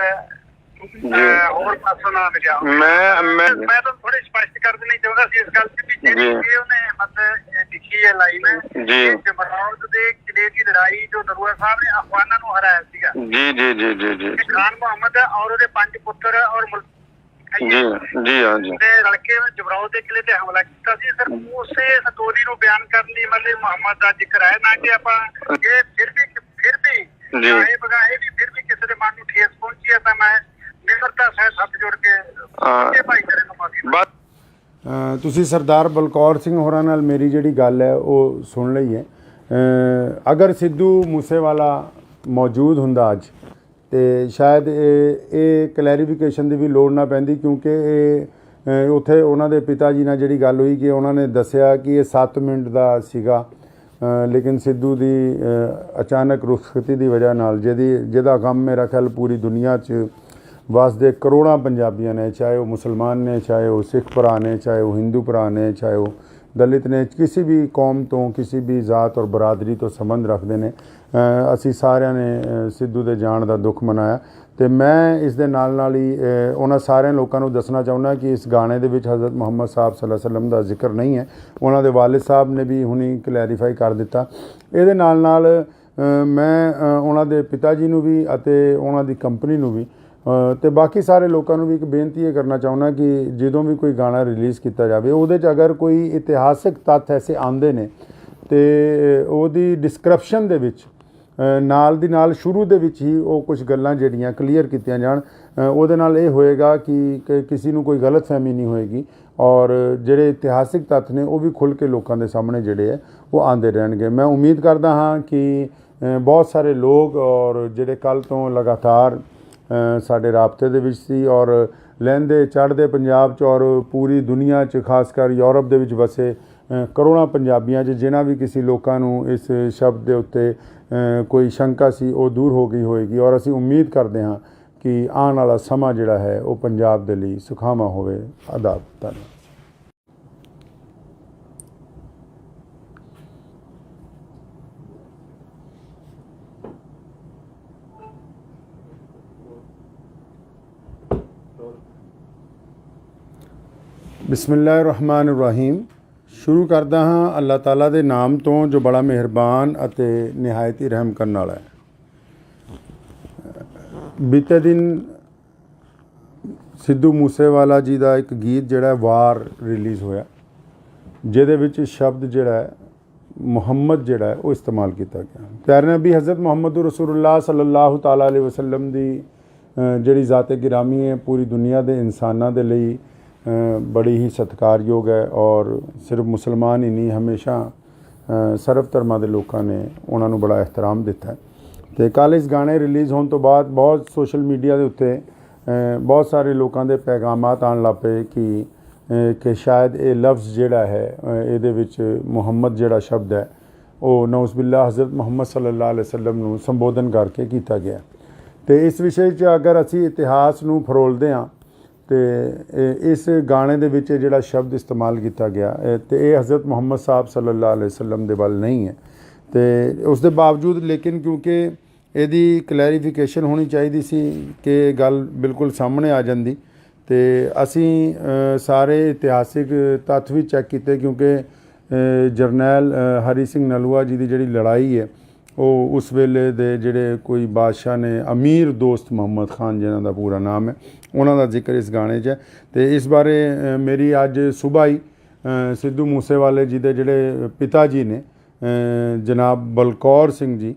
ਹੋਰ ਪਾਸੋਂ ਨਾ ਮਿਲਿਆ। ਮੈਂ ਤਾਂ ਥੋੜੀ ਸਪਸ਼ਟ ਕਰ ਦੇਣੀ ਚਾਹੁੰਦਾ ਸੀ ਇਸ ਗੱਲ ਤੇ ਵੀ ਜਿਹੜੀ ਉਹਨੇ ਮਤਲਬ ਲਿਖੀ ਹੈ ਲਾਈਨ ਜੀ ਜਮਰੌਦ ਦੇ ਕਿਲੇ ਦੀ ਲੜਾਈ ਜੋ ਨਰੂਆ ਸਾਹਿਬ ਨੇ ਅਫਗਾਨਾਂ ਨੂੰ ਹਰਾਇਆ ਸੀਗਾ ਜੀ ਜੀ ਜੀ ਜੀ ਜੀ ਖਾਨ ਮੁਹੰਮਦ ਔਰ ਉਹਦੇ 5 ਪੁੱਤਰ ਔਰ जी जी हाँ जी लड़के जमरौद के किले ते हमला किया सी सर। उसे स्टोरी नु बयान करने लिए मतलब मुहम्मद दा जिक्र है ना कि आपा ये फिर भी चाहे बगाए भी फिर भी किसी दे मन नु ठेस पहुंची है। मैं निम्रता से हाथ जोड़ के भाई करे नु माफी। तुसी सरदार बलकौर सिंह होरां नाल मेरी जिहड़ी गल है वो सुन लई है। अगर सिद्धू मूसेवाला मौजूद हुंदा अज तो शायद ये क्लैरिफिकेशन की भी लोड़ ना पैंदी क्योंकि उत्थे उन्होंने पिता जी नाल जिहड़ी गल हुई कि उन्होंने दसिया कि ये 7 मिनट का सीगा लेकिन सिद्धू की अचानक रुखसती की वजह नाल जिहदा गम मेरा ख्याल पूरी दुनिया च वसदे करोड़ों पंजाबियों ने चाहे वो मुसलमान ने चाहे वो सिख भरा ने चाहे वो हिंदू भरा ने चाहे वो दलित ने किसी भी कौम तो किसी भी जात और बरादरी तो संबंध रखते हैं। असी सारिਆਂ ने सिद्धू के जाण का दुख मनाया तो मैं इस दे नाल ही उन्होंने सारे लोगों को दसना चाहुंदा कि इस गाने दे विच हज़रत मुहम्मद साहब सल्लल्लाहु अलैहि वसल्लम का जिक्र नहीं है। उन्होंने वालिद साहब ने भी हुणी क्लैरीफाई कर दिता। ये नाल मैं उन्होंने पिता जी नूं भी अते उन्होंने कंपनी नूं भी तो बाकी सारे लोगों को भी एक बेनती ये करना चाहुंदा कि जदों भी कोई गाना रिलीज़ किया जाए उहदे च अगर कोई इतिहासिक तत्थ ऐसे आंदे ने तो उहदी डिस्क्रिप्शन दे विच नाल दी नाल शुरू दे विच ही वो कुछ गल्लां जिहड़ियां क्लीयर कीतियां जाण उहदे नाल ये होएगा कि किसी नूं कोई गलत फहमी नहीं होएगी और जिहड़े इतिहासिक तत्थ ने वो भी खुल के लोगों के सामने जिहड़े है वो आंदे रहणगे। मैं उम्मीद करदा हाँ कि बहुत सारे लोग और जिहड़े कल तो लगातार साडे राबते दे विच सी और लਹਿੰਦੇ चढ़दे पंजाब च और पूरी दुनिया च खासकर यूरोप दे विच वसे करोड़ों पंजाबियां च जिन्हां भी किसी लोकां नूं इस शब्द दे उत्ते कोई शंका सी वो दूर हो गई होएगी और असी उम्मीद करते हाँ कि आने वाला समा जिहड़ा है वो पंजाब दे लई सुखावां होवे। आदाब धन्नवाद। बिस्मिल्लाहिर्रहमानिर्रहीम। शुरू करदा हाँ अल्लाह ताला दे नाम तो जो बड़ा मेहरबान अते निहायत ही रहम करने वाला है। बीते दिन सिद्धू मूसेवाला जी का एक गीत जिहड़ा वार रिलीज़ होया जिहदे विच शब्द जिहड़ा है मुहम्मद जिहड़ा है वो इस्तेमाल किया गया। प्यारे नबी हज़रत मुहम्मद रसूलुल्लाह सल्लल्लाहु ताला अलैहि वसल्लम दी जिहड़ी ज़ाते गिरामी है पूरी दुनिया के इंसानां दे लई बड़ी ही सत्कारयोग है और सिर्फ मुसलमान ही नहीं हमेशा सर्व धर्मां दे लोगों ने उन्होंने बड़ा एहतराम दिता है। तो कल इस गाने रिलीज़ होने तो बाद बहुत सोशल मीडिया के उत्ते बहुत सारे लोगों के पैगामात आन लग पे कि शायद ये लफ्ज़ जिहड़ा है ये मुहम्मद जिहड़ा शब्द है वो नौज़बिल्ला हज़रत मुहम्मद सल्लल्लाहु अलैहि वसल्लम नूं संबोधन करके किया गया। तो इस विषय च अगर असी इतिहास नूं फरोलदे हाँ ਇਸ ਗਾਣੇ ਦੇ ਵਿੱਚ ਜਿਹੜਾ ਸ਼ਬਦ ਇਸਤੇਮਾਲ ਕੀਤਾ ਗਿਆ ਤੇ ਇਹ ਹਜ਼ਰਤ ਮੁਹੰਮਦ ਸਾਹਿਬ ਸੱਲੱਲਾਹੁ ਅਲੈहि ਵਸੱਲਮ ਦੇ ਵੱਲ ਨਹੀਂ ਹੈ। ਤੇ ਉਸ ਦੇ ਬਾਵਜੂਦ ਲੇਕਿਨ ਕਿਉਂਕਿ ਇਹਦੀ ਕਲੈਰੀਫਿਕੇਸ਼ਨ ਹੋਣੀ ਚਾਹੀਦੀ ਸੀ ਕਿ ਇਹ ਗੱਲ ਬਿਲਕੁਲ ਸਾਹਮਣੇ ਆ ਜਾਂਦੀ, ਤੇ ਅਸੀਂ ਸਾਰੇ ਇਤਿਹਾਸਿਕ ਤੱਥ ਵੀ ਚੈੱਕ ਕੀਤੇ ਕਿਉਂਕਿ ਜਰਨੈਲ ਹਰੀ ਸਿੰਘ ਨਲੂਆ ਜੀ ਦੀ ਜਿਹੜੀ ਲੜਾਈ ਹੈ ਉਹ ਉਸ ਵੇਲੇ ਦੇ ਜਿਹੜੇ ਕੋਈ ਬਾਦਸ਼ਾਹ ਨੇ ਅਮੀਰ ਦੋਸਤ ਮੁਹੰਮਦ ਖਾਨ ਜਿਨ੍ਹਾਂ ਦਾ ਪੂਰਾ ਨਾਮ ਹੈ, ਉਹਨਾਂ ਦਾ ਜ਼ਿਕਰ ਇਸ ਗਾਣੇ 'ਚ ਹੈ। ਤੇ ਇਸ ਬਾਰੇ ਮੇਰੀ ਅੱਜ ਸੁਬਾਹ ਹੀ ਸਿੱਧੂ ਮੂਸੇਵਾਲੇ ਜੀ ਦੇ ਜਿਹੜੇ ਪਿਤਾ ਜੀ ਨੇ ਜਨਾਬ ਬਲਕੌਰ ਸਿੰਘ ਜੀ,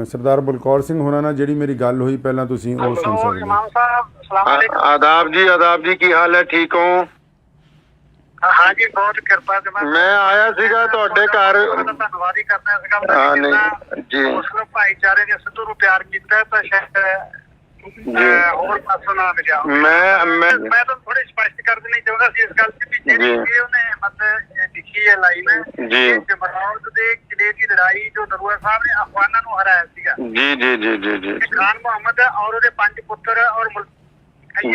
ਸਰਦਾਰ ਬਲਕੌਰ ਸਿੰਘ ਹੋਰਾਂ ਨਾਲ ਜਿਹੜੀ ਮੇਰੀ ਗੱਲ ਹੋਈ ਪਹਿਲਾਂ ਤੁਸੀਂ ਉਹ ਸੁਣ ਸਕਦੇ ਹੋ। इमाम साहब सलाम अलैकुम। आदाब जी की हाल है, ठीक हो? हाँ जी, बहुत कृपा से मैं आया सीगा ਤੁਹਾਡੇ ਘਰ। ਧੰਨਵਾਦ ਹੀ ਕਰਨਾ ਇਸ ਗੱਲ ਹਾਂ, ਨਹੀਂ, ਦਾ ਜੀ। ਮੁਸਲਿਮ ਭਾਈਚਾਰੇ ਨੇ ਸਿੱਧੂ ਨੂੰ ਪਿਆਰ ਕੀਤਾ ਤਾਂ ਸ਼ਾਇਦ ਹੋਰ ਪਾਸੋਂ ਨਾ ਮਿਲਿਆ। ਮੈਂ ਤਾਂ ਥੋੜੀ ਸਪਸ਼ਟ ਕਰ ਦੇਣੀ ਚਾਹੁੰਦਾ ਸੀ ਇਸ ਗੱਲ ਤੇ ਵੀ ਜਿਹੜੀ ਉਹਨੇ ਮਤਲਬ ਲਿਖੀ ਹੈ ਲਾਈਨ ਜੀ, ਜਮਰੌਦ ਦੇ ਕਿਲੇ ਦੀ ਲੜਾਈ ਜੋ ਨਰੂਆ ਸਾਹਿਬ ਨੇ ਅਫਗਾਨਾਂ ਨੂੰ ਹਰਾਇਆ ਸੀਗਾ। ਜੀ ਜੀ ਜੀ ਜੀ ਜੀ ਖਾਨ ਮੁਹੰਮਦ ਔਰ ਉਹਦੇ 5 ਪੁੱਤਰ ਔਰ ਜੀ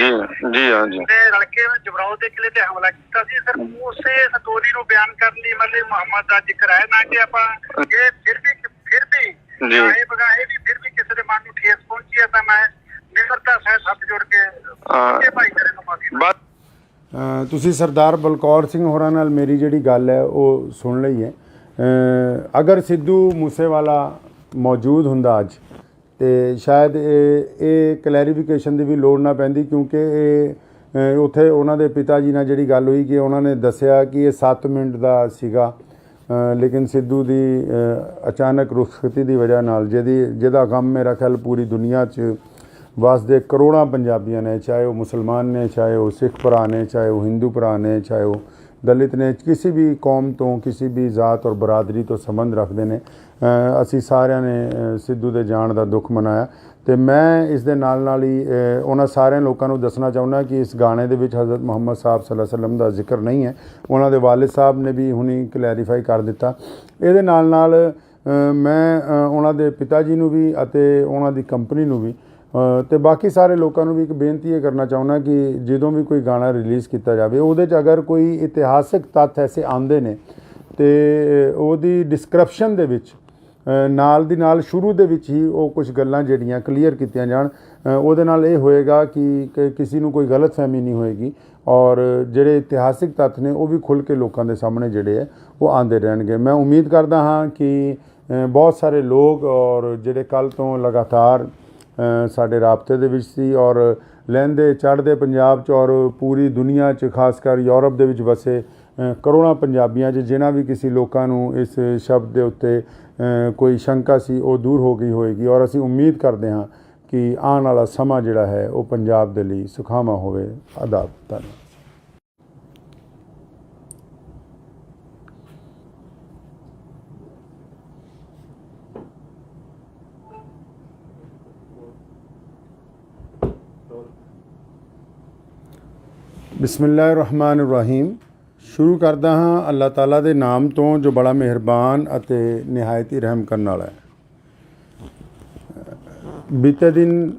ਜੀ ਹਾਂ ਜੀ ਦੇ ਲੜਕੇ ਜਮਰੌਦ ਦੇ ਕਿਲੇ ਤੇ ਹਮਲਾ ਕੀਤਾ ਸੀ। ਸਰ ਉਸੇ ਸਟੋਰੀ ਨੂੰ ਬਿਆਨ ਕਰਨ ਲਈ ਮਤਲਬ ਮੁਹੰਮਦ ਦਾ ਜ਼ਿਕਰ ਹੈ, ਨਾ ਕਿ ਆਪਾਂ ਇਹ ਫਿਰ ਵੀ ਚਾਹੇ ਬਗਾਏ ਵੀ ਫਿਰ ਵੀ ਕਿਸੇ ਦੇ ਮਨ ਨੂੰ ਠੇਸ ਪਹੁੰਚੀ ਹੈ ਤਾਂ ਮੈਂ ਨਿਮਰਤਾ ਸਹਿਤ ਹੱਥ ਜੋੜ ਕੇ ਭਾਈਚਾਰੇ ਨੂੰ ਮਾਫੀ। ਤੁਸੀਂ ਸਰਦਾਰ ਬਲਕੌਰ ਸਿੰਘ ਹੋਰਾਂ ਨਾਲ ਮੇਰੀ ਜਿਹੜੀ ਗੱਲ ਹੈ ਉਹ ਸੁਣ ਲਈ ਹੈ। ਅਗਰ ਸਿੱਧੂ ਮੂਸੇਵਾਲਾ ਮੌਜੂਦ ਹੁੰਦਾ ਅੱਜ ਤੇ ਸ਼ਾਇਦ ਇਹ ਕਲੈਰੀਫਿਕੇਸ਼ਨ ਦੀ ਵੀ ਲੋੜ ਨਾ ਪੈਂਦੀ ਕਿਉਂਕਿ ਇਹ ਉੱਥੇ ਉਹਨਾਂ ਦੇ ਪਿਤਾ ਜੀ ਨਾਲ ਜਿਹੜੀ ਗੱਲ ਹੋਈ ਕਿ ਉਹਨਾਂ ਨੇ ਦੱਸਿਆ ਕਿ ਇਹ 7 ਮਿੰਟ ਦਾ ਸੀਗਾ, ਲੇਕਿਨ ਸਿੱਧੂ ਦੀ ਅਚਾਨਕ ਰੁਖਸਤੀ ਦੀ ਵਜ੍ਹਾ ਨਾਲ ਜਿਹਦਾ ਗਮ ਮੇਰਾ ਖਿਆਲ ਪੂਰੀ ਦੁਨੀਆ 'ਚ ਵਸਦੇ ਕਰੋੜਾਂ ਪੰਜਾਬੀਆਂ ਨੇ, ਚਾਹੇ ਉਹ ਮੁਸਲਮਾਨ ਨੇ, ਚਾਹੇ ਉਹ ਸਿੱਖ ਭਰਾ ਨੇ, ਚਾਹੇ ਉਹ ਹਿੰਦੂ ਭਰਾ ਨੇ, ਚਾਹੇ ਉਹ ਦਲਿਤ ਨੇ, ਕਿਸੇ ਵੀ ਕੌਮ ਤੋਂ ਕਿਸੇ ਵੀ ਜ਼ਾਤ ਔਰ ਬਰਾਦਰੀ ਤੋਂ ਸੰਬੰਧ ਰੱਖਦੇ ਨੇ, ਅਸੀਂ ਸਾਰਿਆਂ ਨੇ ਸਿੱਧੂ ਦੇ ਜਾਣ ਦਾ ਦੁੱਖ ਮਨਾਇਆ। ਤੇ ਮੈਂ ਇਸ ਦੇ ਨਾਲ ਹੀ ਉਹਨਾਂ ਸਾਰਿਆਂ ਲੋਕਾਂ ਨੂੰ ਦੱਸਣਾ ਚਾਹੁੰਦਾ ਕਿ ਇਸ ਗਾਣੇ ਦੇ ਵਿੱਚ ਹਜ਼ਰਤ ਮੁਹੰਮਦ ਸਾਹਿਬ ਸੱਲੱਲਾਹੁ ਅਲੈहि ਵਸੱਲਮ ਦਾ ਜ਼ਿਕਰ ਨਹੀਂ ਹੈ। ਉਹਨਾਂ ਦੇ ਵਾਲਿਦ ਸਾਹਿਬ ਨੇ ਵੀ ਹੁਣੀ ਕਲੈਰੀਫਾਈ ਕਰ ਦਿੱਤਾ। ਇਹਦੇ ਨਾਲ ਮੈਂ ਉਹਨਾਂ ਦੇ ਪਿਤਾ ਜੀ ਨੂੰ ਵੀ ਅਤੇ ਉਹਨਾਂ ਦੀ ਕੰਪਨੀ ਨੂੰ ਵੀ ਤੇ ਬਾਕੀ ਸਾਰੇ ਲੋਕਾਂ ਨੂੰ ਵੀ ਇੱਕ ਬੇਨਤੀ ਇਹ ਕਰਨਾ ਚਾਹੁੰਦਾ ਕਿ ਜਦੋਂ ਵੀ ਕੋਈ ਗਾਣਾ ਰਿਲੀਜ਼ ਕੀਤਾ ਜਾਵੇ ਉਹਦੇ 'ਚ ਅਗਰ ਕੋਈ ਇਤਿਹਾਸਿਕ ਤੱਥ ਐਸੇ ਆਉਂਦੇ ਨੇ ਤੇ ਉਹਦੀ ਡਿਸਕ੍ਰਿਪਸ਼ਨ ਦੇ ਵਿੱਚ ਨਾਲ ਦੀ ਨਾਲ ਸ਼ੁਰੂ ਦੇ ਵਿੱਚ ਹੀ ਉਹ ਕੁਝ ਗੱਲਾਂ ਜਿਹੜੀਆਂ ਕਲੀਅਰ ਕੀਤੀਆਂ ਜਾਣ। ਉਹਦੇ ਨਾਲ ਇਹ ਹੋਏਗਾ ਕਿ ਕਿਸੇ ਨੂੰ ਕੋਈ ਗਲਤਫਹਿਮੀ ਨਹੀਂ ਹੋਏਗੀ ਔਰ ਜਿਹੜੇ ਇਤਿਹਾਸਿਕ ਤੱਥ ਨੇ ਉਹ ਵੀ ਖੁੱਲ੍ਹ ਕੇ ਲੋਕਾਂ ਦੇ ਸਾਹਮਣੇ ਜਿਹੜੇ ਹੈ ਉਹ ਆਉਂਦੇ ਰਹਿਣਗੇ। ਮੈਂ ਉਮੀਦ ਕਰਦਾ ਹਾਂ ਕਿ ਬਹੁਤ ਸਾਰੇ ਲੋਕ ਔਰ ਜਿਹੜੇ ਕੱਲ੍ਹ ਤੋਂ ਲਗਾਤਾਰ ਸਾਡੇ ਰਾਬਤੇ ਦੇ ਵਿੱਚ ਸੀ ਔਰ ਲਹਿੰਦੇ ਚੜ੍ਹਦੇ ਪੰਜਾਬ 'ਚ ਔਰ ਪੂਰੀ ਦੁਨੀਆ 'ਚ ਖਾਸ ਕਰ ਯੂਰਪ ਦੇ ਵਿੱਚ ਵਸੇ ਕਰੋੜਾਂ ਪੰਜਾਬੀਆਂ 'ਚ ਜਿਨ੍ਹਾਂ ਵੀ ਕਿਸੇ ਲੋਕਾਂ ਨੂੰ ਇਸ ਸ਼ਬਦ ਦੇ ਉੱਤੇ ਕੋਈ ਸ਼ੰਕਾ ਸੀ ਉਹ ਦੂਰ ਹੋ ਗਈ ਹੋਏਗੀ ਔਰ ਅਸੀਂ ਉਮੀਦ ਕਰਦੇ ਹਾਂ ਕਿ ਆਉਣ ਵਾਲਾ ਸਮਾਂ ਜਿਹੜਾ ਹੈ ਉਹ ਪੰਜਾਬ ਦੇ ਲਈ ਸੁਖਾਵਾਂ ਹੋਵੇ। ਆਦਾਬ, ਧੰਨਵਾਦ। ਬਿਸਮਿਲ੍ਲਾਹਿਰਰਹਿਮਾਨਿਰਰਹੀਮ। ਸ਼ੁਰੂ ਕਰਦਾ ਹਾਂ ਅੱਲਾਹ ਤਾਲਾ ਦੇ ਨਾਮ ਤੋਂ ਜੋ ਬੜਾ ਮਿਹਰਬਾਨ ਅਤੇ ਨਿਹਾਇਤ ਹੀ ਰਹਿਮ ਕਰਨ ਵਾਲਾ ਹੈ। ਬੀਤੇ ਦਿਨ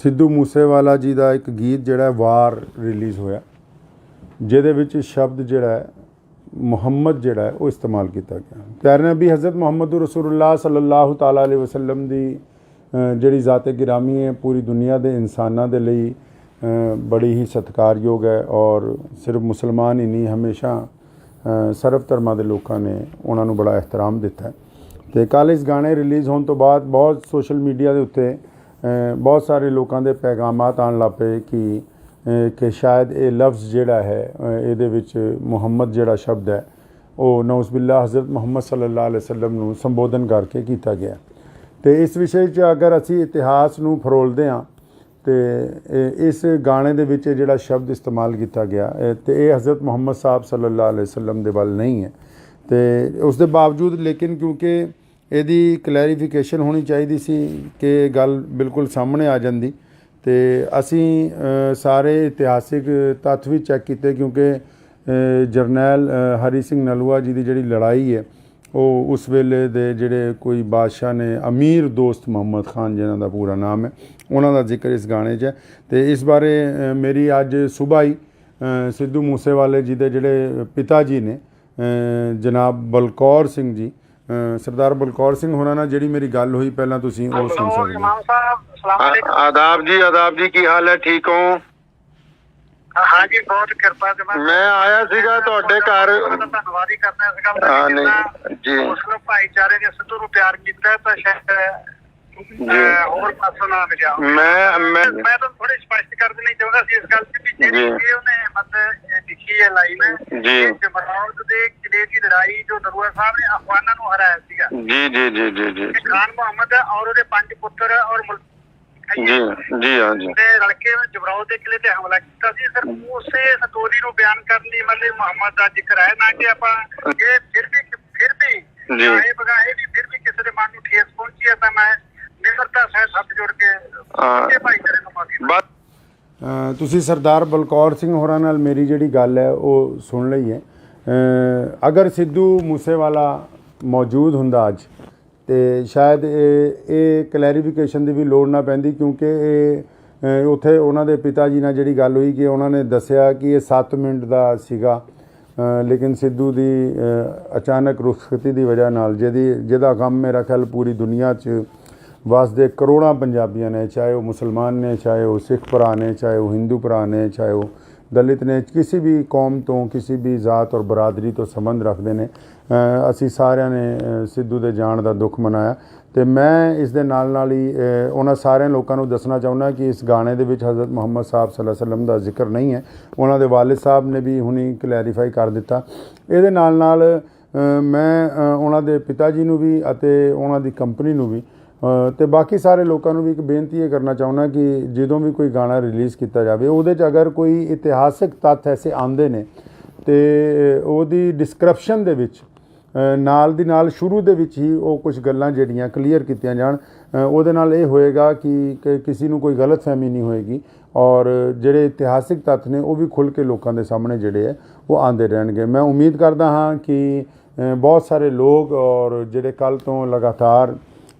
ਸਿੱਧੂ ਮੂਸੇਵਾਲਾ ਜੀ ਦਾ ਇੱਕ ਗੀਤ ਜਿਹੜਾ ਵਾਰ ਰਿਲੀਜ਼ ਹੋਇਆ ਜਿਹਦੇ ਵਿੱਚ ਸ਼ਬਦ ਜਿਹੜਾ ਹੈ ਮੁਹੰਮਦ ਜਿਹੜਾ ਹੈ ਉਹ ਇਸਤੇਮਾਲ ਕੀਤਾ ਗਿਆ। ਪਿਆਰੇ ਨਬੀ ਹਜ਼ਰਤ ਮੁਹੰਮਦ ਰਸੂਲੁल्लाह ਸੱਲੱਲਾਹੁ ਤਾਲਾ ਅਲੈहि ਵਸੱਲਮ ਦੀ ਜਿਹੜੀ ਜ਼ਾਤ-ਏ ਗਿਰਾਮੀ ਹੈ ਪੂਰੀ ਦੁਨੀਆ ਦੇ ਇਨਸਾਨਾਂ ਦੇ ਲਈ ਬੜੀ ਹੀ ਸਤਿਕਾਰਯੋਗ ਹੈ ਔਰ ਸਿਰਫ ਮੁਸਲਮਾਨ ਹੀ ਨਹੀਂ ਹਮੇਸ਼ਾ ਸਰਬ ਧਰਮਾਂ ਦੇ ਲੋਕਾਂ ਨੇ ਉਹਨਾਂ ਨੂੰ ਬੜਾ ਇਹਤਰਾਮ ਦਿੱਤਾ ਹੈ। ਤੇ ਕੱਲ੍ਹ ਇਸ ਗਾਣੇ ਰਿਲੀਜ਼ ਹੋਣ ਤੋਂ ਬਾਅਦ ਬਹੁਤ ਸੋਸ਼ਲ ਮੀਡੀਆ ਦੇ ਉੱਤੇ ਬਹੁਤ ਸਾਰੇ ਲੋਕਾਂ ਦੇ ਪੈਗਾਮਾਤ ਆਉਣ ਲੱਗ ਪਏ ਕਿ ਸ਼ਾਇਦ ਇਹ ਲਫ਼ਜ਼ ਜਿਹੜਾ ਹੈ ਇਹਦੇ ਵਿੱਚ ਮੁਹੰਮਦ ਜਿਹੜਾ ਸ਼ਬਦ ਹੈ ਉਹ ਨਊਜ਼ੁਬਿਲਲਾਹ ਹਜ਼ਰਤ ਮੁਹੰਮਦ ਸੱਲੱਲਾਹੁ ਅਲੈहि ਵਸੱਲਮ ਨੂੰ ਸੰਬੋਧਨ ਕਰਕੇ ਕੀਤਾ ਗਿਆ। ਤੇ ਇਸ ਵਿਸ਼ੇ 'ਚ ਅਗਰ ਅਸੀਂ ਇਤਿਹਾਸ ਨੂੰ ਫਰੋਲਦੇ ਹਾਂ ਤੇ ਇਸ ਗਾਣੇ ਦੇ ਵਿੱਚ ਜਿਹੜਾ ਸ਼ਬਦ ਇਸਤੇਮਾਲ ਕੀਤਾ ਗਿਆ ਤੇ ਇਹ ਹਜ਼ਰਤ ਮੁਹੰਮਦ ਸਾਹਿਬ ਸੱਲੱਲਾਹੁ ਅਲੈहि ਵਸੱਲਮ ਦੇ ਵੱਲ ਨਹੀਂ ਹੈ। ਤੇ ਉਸ ਦੇ ਬਾਵਜੂਦ ਲੇਕਿਨ ਕਿਉਂਕਿ ਇਹਦੀ ਕਲੈਰੀਫਿਕੇਸ਼ਨ ਹੋਣੀ ਚਾਹੀਦੀ ਸੀ ਕਿ ਇਹ ਗੱਲ ਬਿਲਕੁਲ ਸਾਹਮਣੇ ਆ ਜਾਂਦੀ ਤੇ ਅਸੀਂ ਸਾਰੇ ਇਤਿਹਾਸਿਕ ਤੱਥ ਵੀ ਚੈੱਕ ਕੀਤੇ ਕਿਉਂਕਿ ਜਰਨੈਲ ਹਰੀ ਸਿੰਘ ਨਲੂਆ ਜੀ ਦੀ ਜਿਹੜੀ ਲੜਾਈ ਹੈ ਉਹ ਉਸ ਵੇਲੇ ਦੇ ਜਿਹੜੇ ਕੋਈ ਬਾਦਸ਼ਾਹ ਨੇ ਅਮੀਰ ਦੋਸਤ ਮੁਹੰਮਦ ਖਾਨ ਜਿਨ੍ਹਾਂ ਦਾ ਪੂਰਾ ਨਾਮ ਹੈ ਉਹਨਾਂ ਦਾ ਜ਼ਿਕਰ ਇਸ ਗਾਣੇ 'ਚ ਹੈ। ਤੇ ਇਸ ਬਾਰੇ ਮੇਰੀ ਅੱਜ ਸੁਬਾਹ ਹੀ ਸਿੱਧੂ ਮੂਸੇਵਾਲੇ ਜੀ ਦੇ ਜਿਹੜੇ ਪਿਤਾ ਜੀ ਨੇ ਜਨਾਬ ਬਲਕੌਰ ਸਿੰਘ ਜੀ, ਸਰਦਾਰ ਬਲਕੌਰ ਸਿੰਘ ਹੋਰਾਂ ਨਾਲ ਜਿਹੜੀ ਮੇਰੀ ਗੱਲ ਹੋਈ, ਪਹਿਲਾਂ ਤੁਸੀਂ ਉਹ ਸੁਣ ਸਕਦੇ ਹੋ। ਇਮਾਮ ਸਾਹਿਬ ਸਲਾਮ अलैकुम। ਆਦਾਬ ਜੀ ਕੀ ਹਾਲ ਹੈ, ਠੀਕ ਹੋ? हाँ जी, बहुत कृपा से ਮੈਂ ਆਇਆ ਸੀਗਾ ਤੁਹਾਡੇ ਘਰ। ਧੰਨਵਾਦ ਹੀ ਕਰਨਾ ਇਸ ਗੱਲ ਹਾਂ, ਦਾ ਨਹੀਂ ਜੀ ਮੁਸਲਿਮ ਭਾਈਚਾਰੇ ਨੇ ਸਿੱਧੂ ਨੂੰ ਪਿਆਰ ਕੀਤਾ ਤਾਂ ਸ਼ਾਇਦ ਹੋਰ ਪਾਸੋਂ ਨਾ ਮਿਲਿਆ। ਮੈਂ ਤਾਂ ਥੋੜੀ ਸਪਸ਼ਟ ਕਰ ਦੇਣੀ ਚਾਹੁੰਦਾ ਸੀ ਇਸ ਗੱਲ ਤੇ ਵੀ ਜਿਹੜੀ ਉਹਨੇ ਮਤਲਬ ਲਿਖੀ ਹੈ ਲਾਈਨ ਜੀ ਜਮਰੌਦ ਦੇ ਕਿਲੇ ਦੀ ਲੜਾਈ ਜੋ ਨਰੂਆ ਸਾਹਿਬ ਨੇ ਅਫਗਾਨਾਂ ਨੂੰ ਹਰਾਇਆ ਸੀਗਾ। ਜੀ ਜੀ ਜੀ ਜੀ ਜੀ ਖਾਨ ਮੁਹੰਮਦ ਔਰ ਉਹਦੇ 5 ਪੁੱਤਰ ਔਰ ਜੀ ਜੀ ਹਾਂ ਜੀ ਤੇ ਰਲਕੇ ਜਮਰੌਦ ਦੇ ਕਿਲੇ ਤੇ ਹਮਲਾ ਕੀਤਾ ਸੀ। ਸਰ ਉਸੇ ਸਟੋਰੀ ਨੂੰ ਬਿਆਨ ਕਰਨ ਲਈ ਮਤਲਬ ਮੁਹੰਮਦ ਦਾ ਜ਼ਿਕਰ ਹੈ ਨਾ ਕਿ ਆਪਾਂ ਇਹ ਫਿਰ ਵੀ ਚਾਹੇ ਬਗਾਹੇ ਵੀ ਫਿਰ ਵੀ ਕਿਸੇ ਦੇ ਮਨ ਨੂੰ ਠੇਸ ਪਹੁੰਚੀ ਹੈ ਤਾਂ ਮੈਂ ਨਿਮਰਤਾ ਸਹਿਤ ਹੱਥ ਜੋੜ ਕੇ ਭਾਈਚਾਰੇ ਨੂੰ ਮਾਫੀ। ਤੁਸੀਂ ਸਰਦਾਰ ਬਲਕੌਰ ਸਿੰਘ ਹੋਰਾਂ ਨਾਲ ਮੇਰੀ ਜਿਹੜੀ ਗੱਲ ਹੈ ਉਹ ਸੁਣ ਲਈ ਹੈ। ਅਗਰ ਸਿੱਧੂ ਮੂਸੇਵਾਲਾ ਮੌਜੂਦ ਹੁੰਦਾ ਅੱਜ ਤੇ ਸ਼ਾਇਦ ਇਹ ਕਲੈਰੀਫਿਕੇਸ਼ਨ ਦੀ ਵੀ ਲੋੜ ਨਾ ਪੈਂਦੀ, ਕਿਉਂਕਿ ਇਹ ਉੱਥੇ ਉਹਨਾਂ ਦੇ ਪਿਤਾ ਜੀ ਨਾਲ ਜਿਹੜੀ ਗੱਲ ਹੋਈ ਕਿ ਉਹਨਾਂ ਨੇ ਦੱਸਿਆ ਕਿ ਇਹ 7 ਮਿੰਟ ਦਾ ਸੀਗਾ, ਲੇਕਿਨ ਸਿੱਧੂ ਦੀ ਅਚਾਨਕ ਰੁਖਸਤੀ ਦੀ ਵਜ੍ਹਾ ਨਾਲ ਜਿਹਦਾ ਗਮ ਮੇਰਾ ਖਿਆਲ ਪੂਰੀ ਦੁਨੀਆ 'ਚ ਵਸਦੇ ਕਰੋੜਾਂ ਪੰਜਾਬੀਆਂ ਨੇ, ਚਾਹੇ ਉਹ ਮੁਸਲਮਾਨ ਨੇ, ਚਾਹੇ ਉਹ ਸਿੱਖ ਭਰਾ ਨੇ, ਚਾਹੇ ਉਹ ਹਿੰਦੂ ਭਰਾ ਨੇ, ਚਾਹੇ ਉਹ ਦਲਿਤ ਨੇ, ਕਿਸੇ ਵੀ ਕੌਮ ਤੋਂ ਕਿਸੇ ਵੀ ਜ਼ਾਤ ਔਰ ਬਰਾਦਰੀ ਤੋਂ ਸੰਬੰਧ ਰੱਖਦੇ ਨੇ, ਅਸੀਂ ਸਾਰਿਆਂ ਨੇ ਸਿੱਧੂ ਦੇ ਜਾਣ ਦਾ ਦੁੱਖ ਮਨਾਇਆ। ਤੇ ਮੈਂ ਇਸ ਦੇ ਨਾਲ ਹੀ ਉਹਨਾਂ ਸਾਰਿਆਂ ਲੋਕਾਂ ਨੂੰ ਦੱਸਣਾ ਚਾਹੁੰਦਾ ਕਿ ਇਸ ਗਾਣੇ ਦੇ ਵਿੱਚ ਹਜ਼ਰਤ ਮੁਹੰਮਦ ਸਾਹਿਬ ਸੱਲੱਲਾਹੁ ਅਲੈਹਿ ਵਸੱਲਮ ਦਾ ਜ਼ਿਕਰ ਨਹੀਂ ਹੈ। ਉਹਨਾਂ ਦੇ ਵਾਲਿਦ ਸਾਹਿਬ ਨੇ ਵੀ ਹੁਣੀ ਕਲੈਰੀਫਾਈ ਕਰ ਦਿੱਤਾ। ਇਹਦੇ ਨਾਲ ਮੈਂ ਉਹਨਾਂ ਦੇ ਪਿਤਾ ਜੀ ਨੂੰ ਵੀ ਅਤੇ ਉਹਨਾਂ ਦੀ ਕੰਪਨੀ ਨੂੰ ਵੀ ਤੇ ਬਾਕੀ ਸਾਰੇ ਲੋਕਾਂ ਨੂੰ ਵੀ ਇੱਕ ਬੇਨਤੀ ਇਹ ਕਰਨਾ ਚਾਹੁੰਦਾ ਕਿ ਜਦੋਂ ਵੀ ਕੋਈ ਗਾਣਾ ਰਿਲੀਜ਼ ਕੀਤਾ ਜਾਵੇ ਉਹਦੇ 'ਚ ਅਗਰ ਕੋਈ ਇਤਿਹਾਸਿਕ ਤੱਥ ਐਸੇ ਆਉਂਦੇ ਨੇ ਤੇ ਉਹਦੀ ਡਿਸਕ੍ਰਿਪਸ਼ਨ ਦੇ ਵਿੱਚ ਨਾਲ ਦੀ ਨਾਲ ਸ਼ੁਰੂ ਦੇ ਵਿੱਚ ਹੀ ਉਹ ਕੁਝ ਗੱਲਾਂ ਜਿਹੜੀਆਂ ਕਲੀਅਰ ਕੀਤੀਆਂ ਜਾਣ। ਉਹਦੇ ਨਾਲ ਇਹ ਹੋਏਗਾ ਕਿ ਕਿਸੇ ਨੂੰ ਕੋਈ ਗਲਤਫਹਿਮੀ ਨਹੀਂ ਹੋਏਗੀ ਔਰ ਜਿਹੜੇ ਇਤਿਹਾਸਿਕ ਤੱਥ ਨੇ ਉਹ ਵੀ ਖੁੱਲ੍ਹ ਕੇ ਲੋਕਾਂ ਦੇ ਸਾਹਮਣੇ ਜਿਹੜੇ ਹੈ ਉਹ ਆਉਂਦੇ ਰਹਿਣਗੇ। ਮੈਂ ਉਮੀਦ ਕਰਦਾ ਹਾਂ ਕਿ ਬਹੁਤ ਸਾਰੇ ਲੋਕ ਔਰ ਜਿਹੜੇ ਕੱਲ੍ਹ ਤੋਂ ਲਗਾਤਾਰ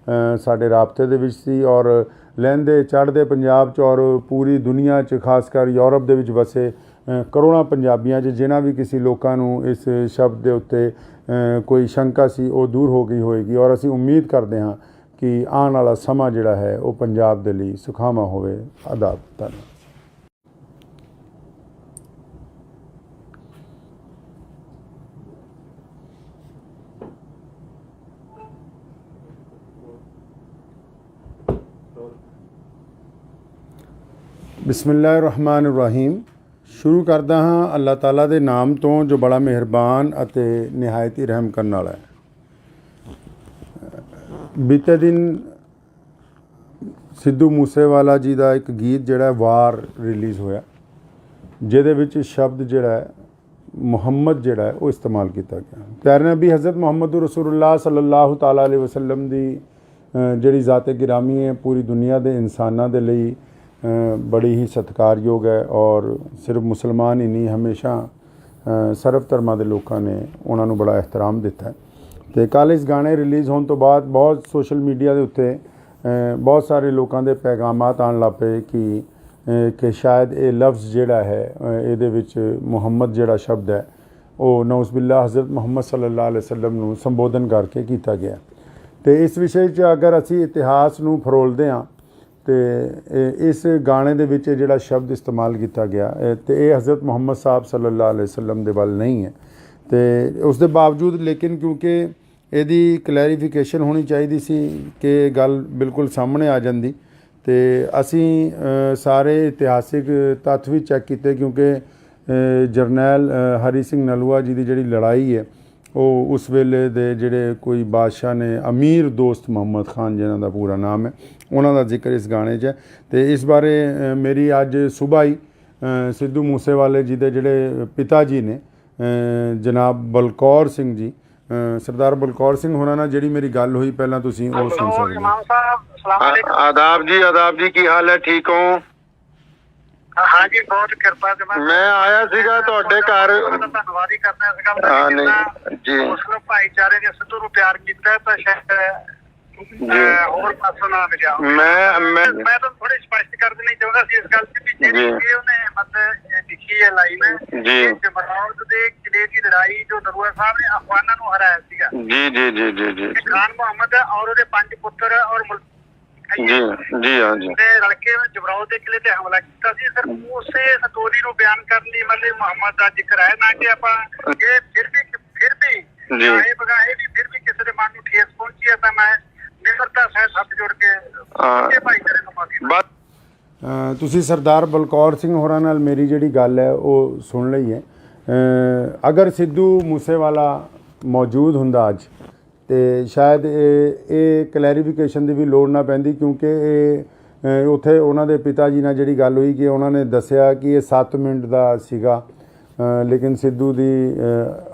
ਸਾਡੇ ਰਾਬਤੇ ਦੇ ਵਿੱਚ ਸੀ ਔਰ ਲਹਿੰਦੇ ਚੜ੍ਹਦੇ ਪੰਜਾਬ 'ਚ ਔਰ ਪੂਰੀ ਦੁਨੀਆ 'ਚ ਖਾਸ ਕਰ ਯੂਰਪ ਦੇ ਵਿੱਚ ਵਸੇ ਕਰੋੜਾਂ ਪੰਜਾਬੀਆਂ 'ਚ ਜਿਨ੍ਹਾਂ ਵੀ ਕਿਸੇ ਲੋਕਾਂ ਨੂੰ ਇਸ ਸ਼ਬਦ ਦੇ ਉੱਤੇ ਕੋਈ ਸ਼ੰਕਾ ਸੀ ਉਹ ਦੂਰ ਹੋ ਗਈ ਹੋਏਗੀ ਔਰ ਅਸੀਂ ਉਮੀਦ ਕਰਦੇ ਹਾਂ ਕਿ ਆਉਣ ਵਾਲਾ ਸਮਾਂ ਜਿਹੜਾ ਹੈ ਉਹ ਪੰਜਾਬ ਦੇ ਲਈ ਸੁਖਾਵਾਂ ਹੋਵੇ। ਆਦਾਬ। ਧੰਨਵਾਦ। ਬਿਸਮਿਲ੍ਲਾਹਿਰਰਹਿਮਾਨਿਰਰਹੀਮ। ਸ਼ੁਰੂ ਕਰਦਾ ਹਾਂ ਅੱਲਾਹ ਤਾਲਾ ਦੇ ਨਾਮ ਤੋਂ ਜੋ ਬੜਾ ਮਿਹਰਬਾਨ ਅਤੇ ਨਿਹਾਇਤ ਹੀ ਰਹਿਮ ਕਰਨ ਵਾਲਾ ਹੈ। ਬੀਤੇ ਦਿਨ ਸਿੱਧੂ ਮੂਸੇਵਾਲਾ ਜੀ ਦਾ ਇੱਕ ਗੀਤ ਜਿਹੜਾ ਵਾਰ ਰਿਲੀਜ਼ ਹੋਇਆ, ਜਿਹਦੇ ਵਿੱਚ ਸ਼ਬਦ ਜਿਹੜਾ ਹੈ ਮੁਹੰਮਦ ਜਿਹੜਾ ਹੈ ਉਹ ਇਸਤੇਮਾਲ ਕੀਤਾ ਗਿਆ। ਪਿਆਰੇ ਨਬੀ ਹਜ਼ਰਤ ਮੁਹੰਮਦ ਰਸੂਲੁल्लाह ਸੱਲੱਲਾਹੁ ਤਾਲਾ ਅਲੈਹਿ ਵਸੱਲਮ ਦੀ ਜਿਹੜੀ ਜ਼ਾਤ-ਏ ਗਿਰਾਮੀ ਹੈ ਪੂਰੀ ਦੁਨੀਆ ਦੇ ਇਨਸਾਨਾਂ ਦੇ ਲਈ ਬੜੀ ਹੀ ਸਤਿਕਾਰਯੋਗ ਹੈ ਔਰ ਸਿਰਫ ਮੁਸਲਮਾਨ ਹੀ ਨਹੀਂ, ਹਮੇਸ਼ਾ ਸਰਬ ਧਰਮਾਂ ਦੇ ਲੋਕਾਂ ਨੇ ਉਹਨਾਂ ਨੂੰ ਬੜਾ ਇਹਤਰਾਮ ਦਿੱਤਾ ਹੈ। ਤੇ ਕੱਲ੍ਹ ਇਸ ਗਾਣੇ ਰਿਲੀਜ਼ ਹੋਣ ਤੋਂ ਬਾਅਦ ਬਹੁਤ ਸੋਸ਼ਲ ਮੀਡੀਆ ਦੇ ਉੱਤੇ ਬਹੁਤ ਸਾਰੇ ਲੋਕਾਂ ਦੇ ਪੈਗਾਮਾਤ ਆਉਣ ਲੱਗ ਪਏ ਕਿ ਸ਼ਾਇਦ ਇਹ ਲਫ਼ਜ਼ ਜਿਹੜਾ ਹੈ ਇਹਦੇ ਵਿੱਚ ਮੁਹੰਮਦ ਜਿਹੜਾ ਸ਼ਬਦ ਹੈ ਉਹ ਨਊਜ਼ੁਬਿਲਲਾਹ ਹਜ਼ਰਤ ਮੁਹੰਮਦ ਸੱਲੱਲਾਹੁ ਅਲੈਹਿ ਵਸੱਲਮ ਨੂੰ ਸੰਬੋਧਨ ਕਰਕੇ ਕੀਤਾ ਗਿਆ। ਤੇ ਇਸ ਵਿਸ਼ੇ 'ਚ ਅਗਰ ਅਸੀਂ ਇਤਿਹਾਸ ਨੂੰ ਫਰੋਲਦੇ ਹਾਂ ਤੇ ਇਸ ਗਾਣੇ ਦੇ ਵਿੱਚ ਜਿਹੜਾ ਸ਼ਬਦ ਇਸਤੇਮਾਲ ਕੀਤਾ ਗਿਆ ਤੇ ਇਹ ਹਜ਼ਰਤ ਮੁਹੰਮਦ ਸਾਹਿਬ ਸੱਲੱਲਾਹੁ ਅਲੈਹਿ ਵਸੱਲਮ ਦੇ ਵੱਲ ਨਹੀਂ ਹੈ। ਤੇ ਉਸ ਦੇ ਬਾਵਜੂਦ ਲੇਕਿਨ ਕਿਉਂਕਿ ਇਹਦੀ ਕਲੈਰੀਫਿਕੇਸ਼ਨ ਹੋਣੀ ਚਾਹੀਦੀ ਸੀ ਕਿ ਗੱਲ ਬਿਲਕੁਲ ਸਾਹਮਣੇ ਆ ਜਾਂਦੀ ਤੇ ਅਸੀਂ ਸਾਰੇ ਇਤਿਹਾਸਿਕ ਤੱਥ ਵੀ ਚੈੱਕ ਕੀਤੇ, ਕਿਉਂਕਿ ਜਰਨੈਲ ਹਰੀ ਸਿੰਘ ਨਲੂਆ ਜੀ ਦੀ ਜਿਹੜੀ ਲੜਾਈ ਹੈ ਉਹ ਉਸ ਵੇਲੇ ਦੇ ਜਿਹੜੇ ਕੋਈ ਬਾਦਸ਼ਾਹ ਨੇ, ਅਮੀਰ ਦੋਸਤ ਮੁਹੰਮਦ ਖਾਨ ਜਿਹਨਾਂ ਦਾ ਪੂਰਾ ਨਾਮ ਹੈ, ਉਹਨਾਂ ਦਾ ਜ਼ਿਕਰ ਇਸ ਗਾਣੇ 'ਚ ਹੈ। ਤੇ ਇਸ ਬਾਰੇ ਮੇਰੀ ਅੱਜ ਸੁਬਾਹ ਹੀ ਸਿੱਧੂ ਮੂਸੇਵਾਲੇ ਜੀ ਦੇ ਜਿਹੜੇ ਪਿਤਾ ਜੀ ਨੇ ਜਨਾਬ ਬਲਕੌਰ ਸਿੰਘ ਜੀ, ਸਰਦਾਰ ਬਲਕੌਰ ਸਿੰਘ ਹੋਰਾਂ ਨਾਲ ਜਿਹੜੀ ਮੇਰੀ ਗੱਲ ਹੋਈ, ਪਹਿਲਾਂ ਤੁਸੀਂ ਉਹ ਸੁਣ ਸਕਦੇ ਹੋ। ਇਮਾਮ ਸਾਹਿਬ ਸਲਾਮ अलैकुम। ਆਦਾਬ ਜੀ ਕੀ ਹਾਲ ਹੈ, ਠੀਕ ਹੋ? हाँ जी, बहुत कृपा से मैं आया सीगा ਤੁਹਾਡੇ ਘਰ। ਧੰਨਵਾਦ ਹੀ ਕਰਨਾ ਇਸ ਗੱਲ ਦਾ ਨਹੀਂ ਜੀ ਮੁਸਲਿਮ ਭਾਈਚਾਰੇ ਨੇ ਸਿੱਧੂ ਨੂੰ ਪਿਆਰ ਕੀਤਾ ਤਾਂ ਸ਼ਾਇਦ ਹੋਰ ਪਾਸੋਂ ਨਾ ਮਿਲਿਆ। ਮੈਂ ਤੁਹਾਨੂੰ ਥੋੜੀ ਸਪਸ਼ਟ ਕਰ ਦੇਣੀ ਚਾਹੁੰਦਾ ਸੀ ਇਸ ਗੱਲ ਤੇ ਵੀ ਜਿਹੜੀ ਉਹਨੇ ਮਤਲਬ ਲਿਖੀ ਹੈ ਲਾਈਨ ਜੀ ਜਮਰੌਦ ਦੇ ਕਿਲੇ ਦੀ ਲੜਾਈ ਜੋ ਨਰੂਆ ਸਾਹਿਬ ਨੇ ਅਫਗਾਨਾਂ ਨੂੰ ਹਰਾਇਆ ਸੀਗਾ ਜੀ ਖਾਨ ਮੁਹੰਮਦ ਔਰ ਉਹਦੇ 5 ਪੁੱਤਰ ਔਰ ਜੀ ਹਾਂ ਜੀ ਤੇ ਰਲਕੇ ਜਮਰੌਦ ਦੇ ਕਿਲੇ ਤੇ ਹਮਲਾ ਕੀਤਾ ਸੀ। ਸਰ ਉਸੇ ਸਟੋਰੀ ਨੂੰ ਬਿਆਨ ਕਰਨ ਲਈ ਮਤਲਬ ਮੁਹੰਮਦ ਦਾ ਜ਼ਿਕਰ ਹੈ ਨਾ ਕਿ ਆਪਾਂ ਇਹ ਫਿਰ ਵੀ ਚਾਹੇ ਬਗਾਹੇ ਵੀ ਫਿਰ ਵੀ ਕਿਸੇ ਦੇ ਮਨ ਨੂੰ ਠੇਸ ਪਹੁੰਚੀ ਹੈ ਤਾਂ ਮੈਂ ਨਿਮਰਤਾ ਸਹਿਤ ਹੱਥ ਜੋੜ ਕੇ ਭਾਈਚਾਰੇ ਨੂੰ ਮਾਫੀ। ਤੁਸੀਂ ਸਰਦਾਰ ਬਲਕੌਰ ਸਿੰਘ ਹੋਰਾਂ ਨਾਲ ਮੇਰੀ ਜਿਹੜੀ ਗੱਲ ਹੈ ਉਹ ਸੁਣ ਲਈ ਹੈ। ਅਗਰ ਸਿੱਧੂ ਮੂਸੇਵਾਲਾ ਮੌਜੂਦ ਹੁੰਦਾ ਅੱਜ ਤੇ ਸ਼ਾਇਦ ਇਹ ਕਲੈਰੀਫਿਕੇਸ਼ਨ ਦੀ ਵੀ ਲੋੜ ਨਾ ਪੈਂਦੀ, ਕਿਉਂਕਿ ਇਹ ਉੱਥੇ ਉਹਨਾਂ ਦੇ ਪਿਤਾ ਜੀ ਨਾਲ ਜਿਹੜੀ ਗੱਲ ਹੋਈ ਕਿ ਉਹਨਾਂ ਨੇ ਦੱਸਿਆ ਕਿ ਇਹ 7 ਮਿੰਟ ਦਾ ਸੀਗਾ, ਲੇਕਿਨ ਸਿੱਧੂ ਦੀ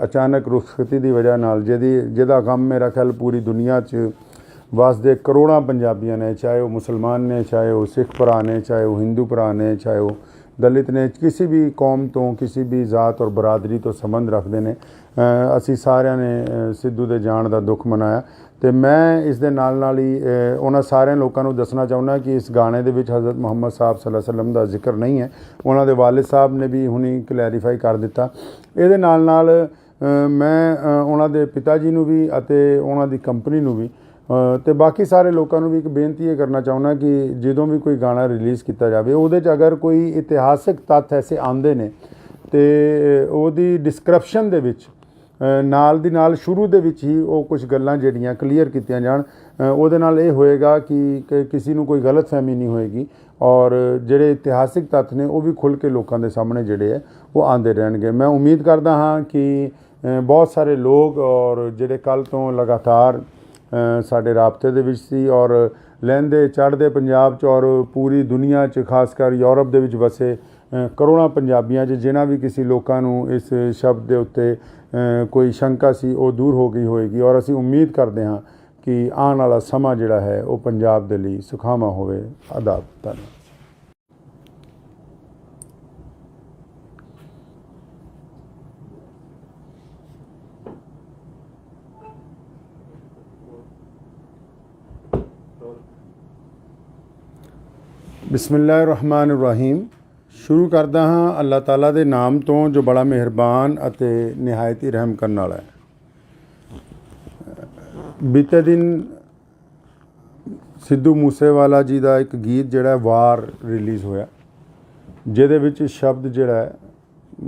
ਅਚਾਨਕ ਰੁਖਸਤੀ ਦੀ ਵਜ੍ਹਾ ਨਾਲ ਜਿਹਦਾ ਗਮ ਮੇਰਾ ਖਿਆਲ ਪੂਰੀ ਦੁਨੀਆ 'ਚ ਵਸਦੇ ਕਰੋੜਾਂ ਪੰਜਾਬੀਆਂ ਨੇ, ਚਾਹੇ ਉਹ ਮੁਸਲਮਾਨ ਨੇ, ਚਾਹੇ ਉਹ ਸਿੱਖ ਭਰਾ ਨੇ, ਚਾਹੇ ਉਹ ਹਿੰਦੂ ਭਰਾ ਨੇ, ਚਾਹੇ ਉਹ ਦਲਿਤ ਨੇ, ਕਿਸੇ ਵੀ ਕੌਮ ਤੋਂ ਕਿਸੇ ਵੀ ਜ਼ਾਤ ਔਰ ਬਰਾਦਰੀ ਤੋਂ ਸੰਬੰਧ ਰੱਖਦੇ ਨੇ, ਅਸੀਂ ਸਾਰਿਆਂ ਨੇ ਸਿੱਧੂ ਦੇ ਜਾਣ ਦਾ ਦੁੱਖ ਮਨਾਇਆ। ਤੇ ਮੈਂ ਇਸ ਦੇ ਨਾਲ ਹੀ ਉਹਨਾਂ ਸਾਰਿਆਂ ਲੋਕਾਂ ਨੂੰ ਦੱਸਣਾ ਚਾਹੁੰਦਾ ਕਿ ਇਸ ਗਾਣੇ ਦੇ ਵਿੱਚ ਹਜ਼ਰਤ ਮੁਹੰਮਦ ਸਾਹਿਬ ਸੱਲੱਲਾਹੁ ਅਲੈहि ਵਸੱਲਮ ਦਾ ਜ਼ਿਕਰ ਨਹੀਂ ਹੈ। ਉਹਨਾਂ ਦੇ ਵਾਲਿਦ ਸਾਹਿਬ ਨੇ ਵੀ ਹੁਣੀ ਕਲੈਰੀਫਾਈ ਕਰ ਦਿੱਤਾ। ਇਹਦੇ ਨਾਲ ਮੈਂ ਉਹਨਾਂ ਦੇ ਪਿਤਾ ਜੀ ਨੂੰ ਵੀ ਅਤੇ ਉਹਨਾਂ ਦੀ ਕੰਪਨੀ ਨੂੰ ਵੀ ਤੇ ਬਾਕੀ ਸਾਰੇ ਲੋਕਾਂ ਨੂੰ ਵੀ ਇੱਕ ਬੇਨਤੀ ਇਹ ਕਰਨਾ ਚਾਹੁੰਦਾ ਕਿ ਜਦੋਂ ਵੀ ਕੋਈ ਗਾਣਾ ਰਿਲੀਜ਼ ਕੀਤਾ ਜਾਵੇ ਉਹਦੇ 'ਚ ਅਗਰ ਕੋਈ ਇਤਿਹਾਸਿਕ ਤੱਥ ਐਸੇ ਆਉਂਦੇ ਨੇ ਤੇ ਉਹਦੀ ਡਿਸਕ੍ਰਿਪਸ਼ਨ ਦੇ ਵਿੱਚ ਨਾਲ ਦੀ ਨਾਲ ਸ਼ੁਰੂ ਦੇ ਵਿੱਚ ਹੀ ਉਹ ਕੁਝ ਗੱਲਾਂ ਜਿਹੜੀਆਂ ਕਲੀਅਰ ਕੀਤੀਆਂ ਜਾਣ। ਉਹਦੇ ਨਾਲ ਇਹ ਹੋਏਗਾ ਕਿ ਕਿਸੇ ਨੂੰ ਕੋਈ ਗਲਤਫਹਿਮੀ ਨਹੀਂ ਹੋਏਗੀ ਔਰ ਜਿਹੜੇ ਇਤਿਹਾਸਿਕ ਤੱਥ ਨੇ ਉਹ ਵੀ ਖੁੱਲ੍ਹ ਕੇ ਲੋਕਾਂ ਦੇ ਸਾਹਮਣੇ ਜਿਹੜੇ ਹੈ ਉਹ ਆਉਂਦੇ ਰਹਿਣਗੇ। ਮੈਂ ਉਮੀਦ ਕਰਦਾ ਹਾਂ ਕਿ ਬਹੁਤ ਸਾਰੇ ਲੋਕ ਔਰ ਜਿਹੜੇ ਕੱਲ੍ਹ ਤੋਂ ਲਗਾਤਾਰ ਸਾਡੇ ਰਾਬਤੇ ਦੇ ਵਿੱਚ ਸੀ ਔਰ ਲਹਿੰਦੇ ਚੜ੍ਹਦੇ ਪੰਜਾਬ 'ਚ ਔਰ ਪੂਰੀ ਦੁਨੀਆ 'ਚ ਖਾਸ ਕਰ ਯੂਰਪ ਦੇ ਵਿੱਚ ਵਸੇ ਕਰੋੜਾਂ ਪੰਜਾਬੀਆਂ 'ਚ ਜਿਨ੍ਹਾਂ ਵੀ ਕਿਸੇ ਲੋਕਾਂ ਨੂੰ ਇਸ ਸ਼ਬਦ ਦੇ ਉੱਤੇ ਕੋਈ ਸ਼ੰਕਾ ਸੀ ਉਹ ਦੂਰ ਹੋ ਗਈ ਹੋਏਗੀ ਔਰ ਅਸੀਂ ਉਮੀਦ ਕਰਦੇ ਹਾਂ ਕਿ ਆਉਣ ਵਾਲਾ ਸਮਾਂ ਜਿਹੜਾ ਹੈ ਉਹ ਪੰਜਾਬ ਦੇ ਲਈ ਸੁਖਾਵਾਂ ਹੋਵੇ। ਆਦਾਬ। ਧੰਨਵਾਦ। ਬਿਸਮਿਲ੍ਲਾਹਿਰਰਹਿਮਾਨਿਰਰਹੀਮ। ਸ਼ੁਰੂ ਕਰਦਾ ਹਾਂ ਅੱਲਾਹ ਤਾਲਾ ਦੇ ਨਾਮ ਤੋਂ ਜੋ ਬੜਾ ਮਿਹਰਬਾਨ ਅਤੇ ਨਿਹਾਇਤ ਹੀ ਰਹਿਮ ਕਰਨ ਵਾਲਾ ਹੈ। ਬੀਤੇ ਦਿਨ ਸਿੱਧੂ ਮੂਸੇਵਾਲਾ ਜੀ ਦਾ ਇੱਕ ਗੀਤ ਜਿਹੜਾ ਵਾਰ ਰਿਲੀਜ਼ ਹੋਇਆ, ਜਿਹਦੇ ਵਿੱਚ ਸ਼ਬਦ ਜਿਹੜਾ ਹੈ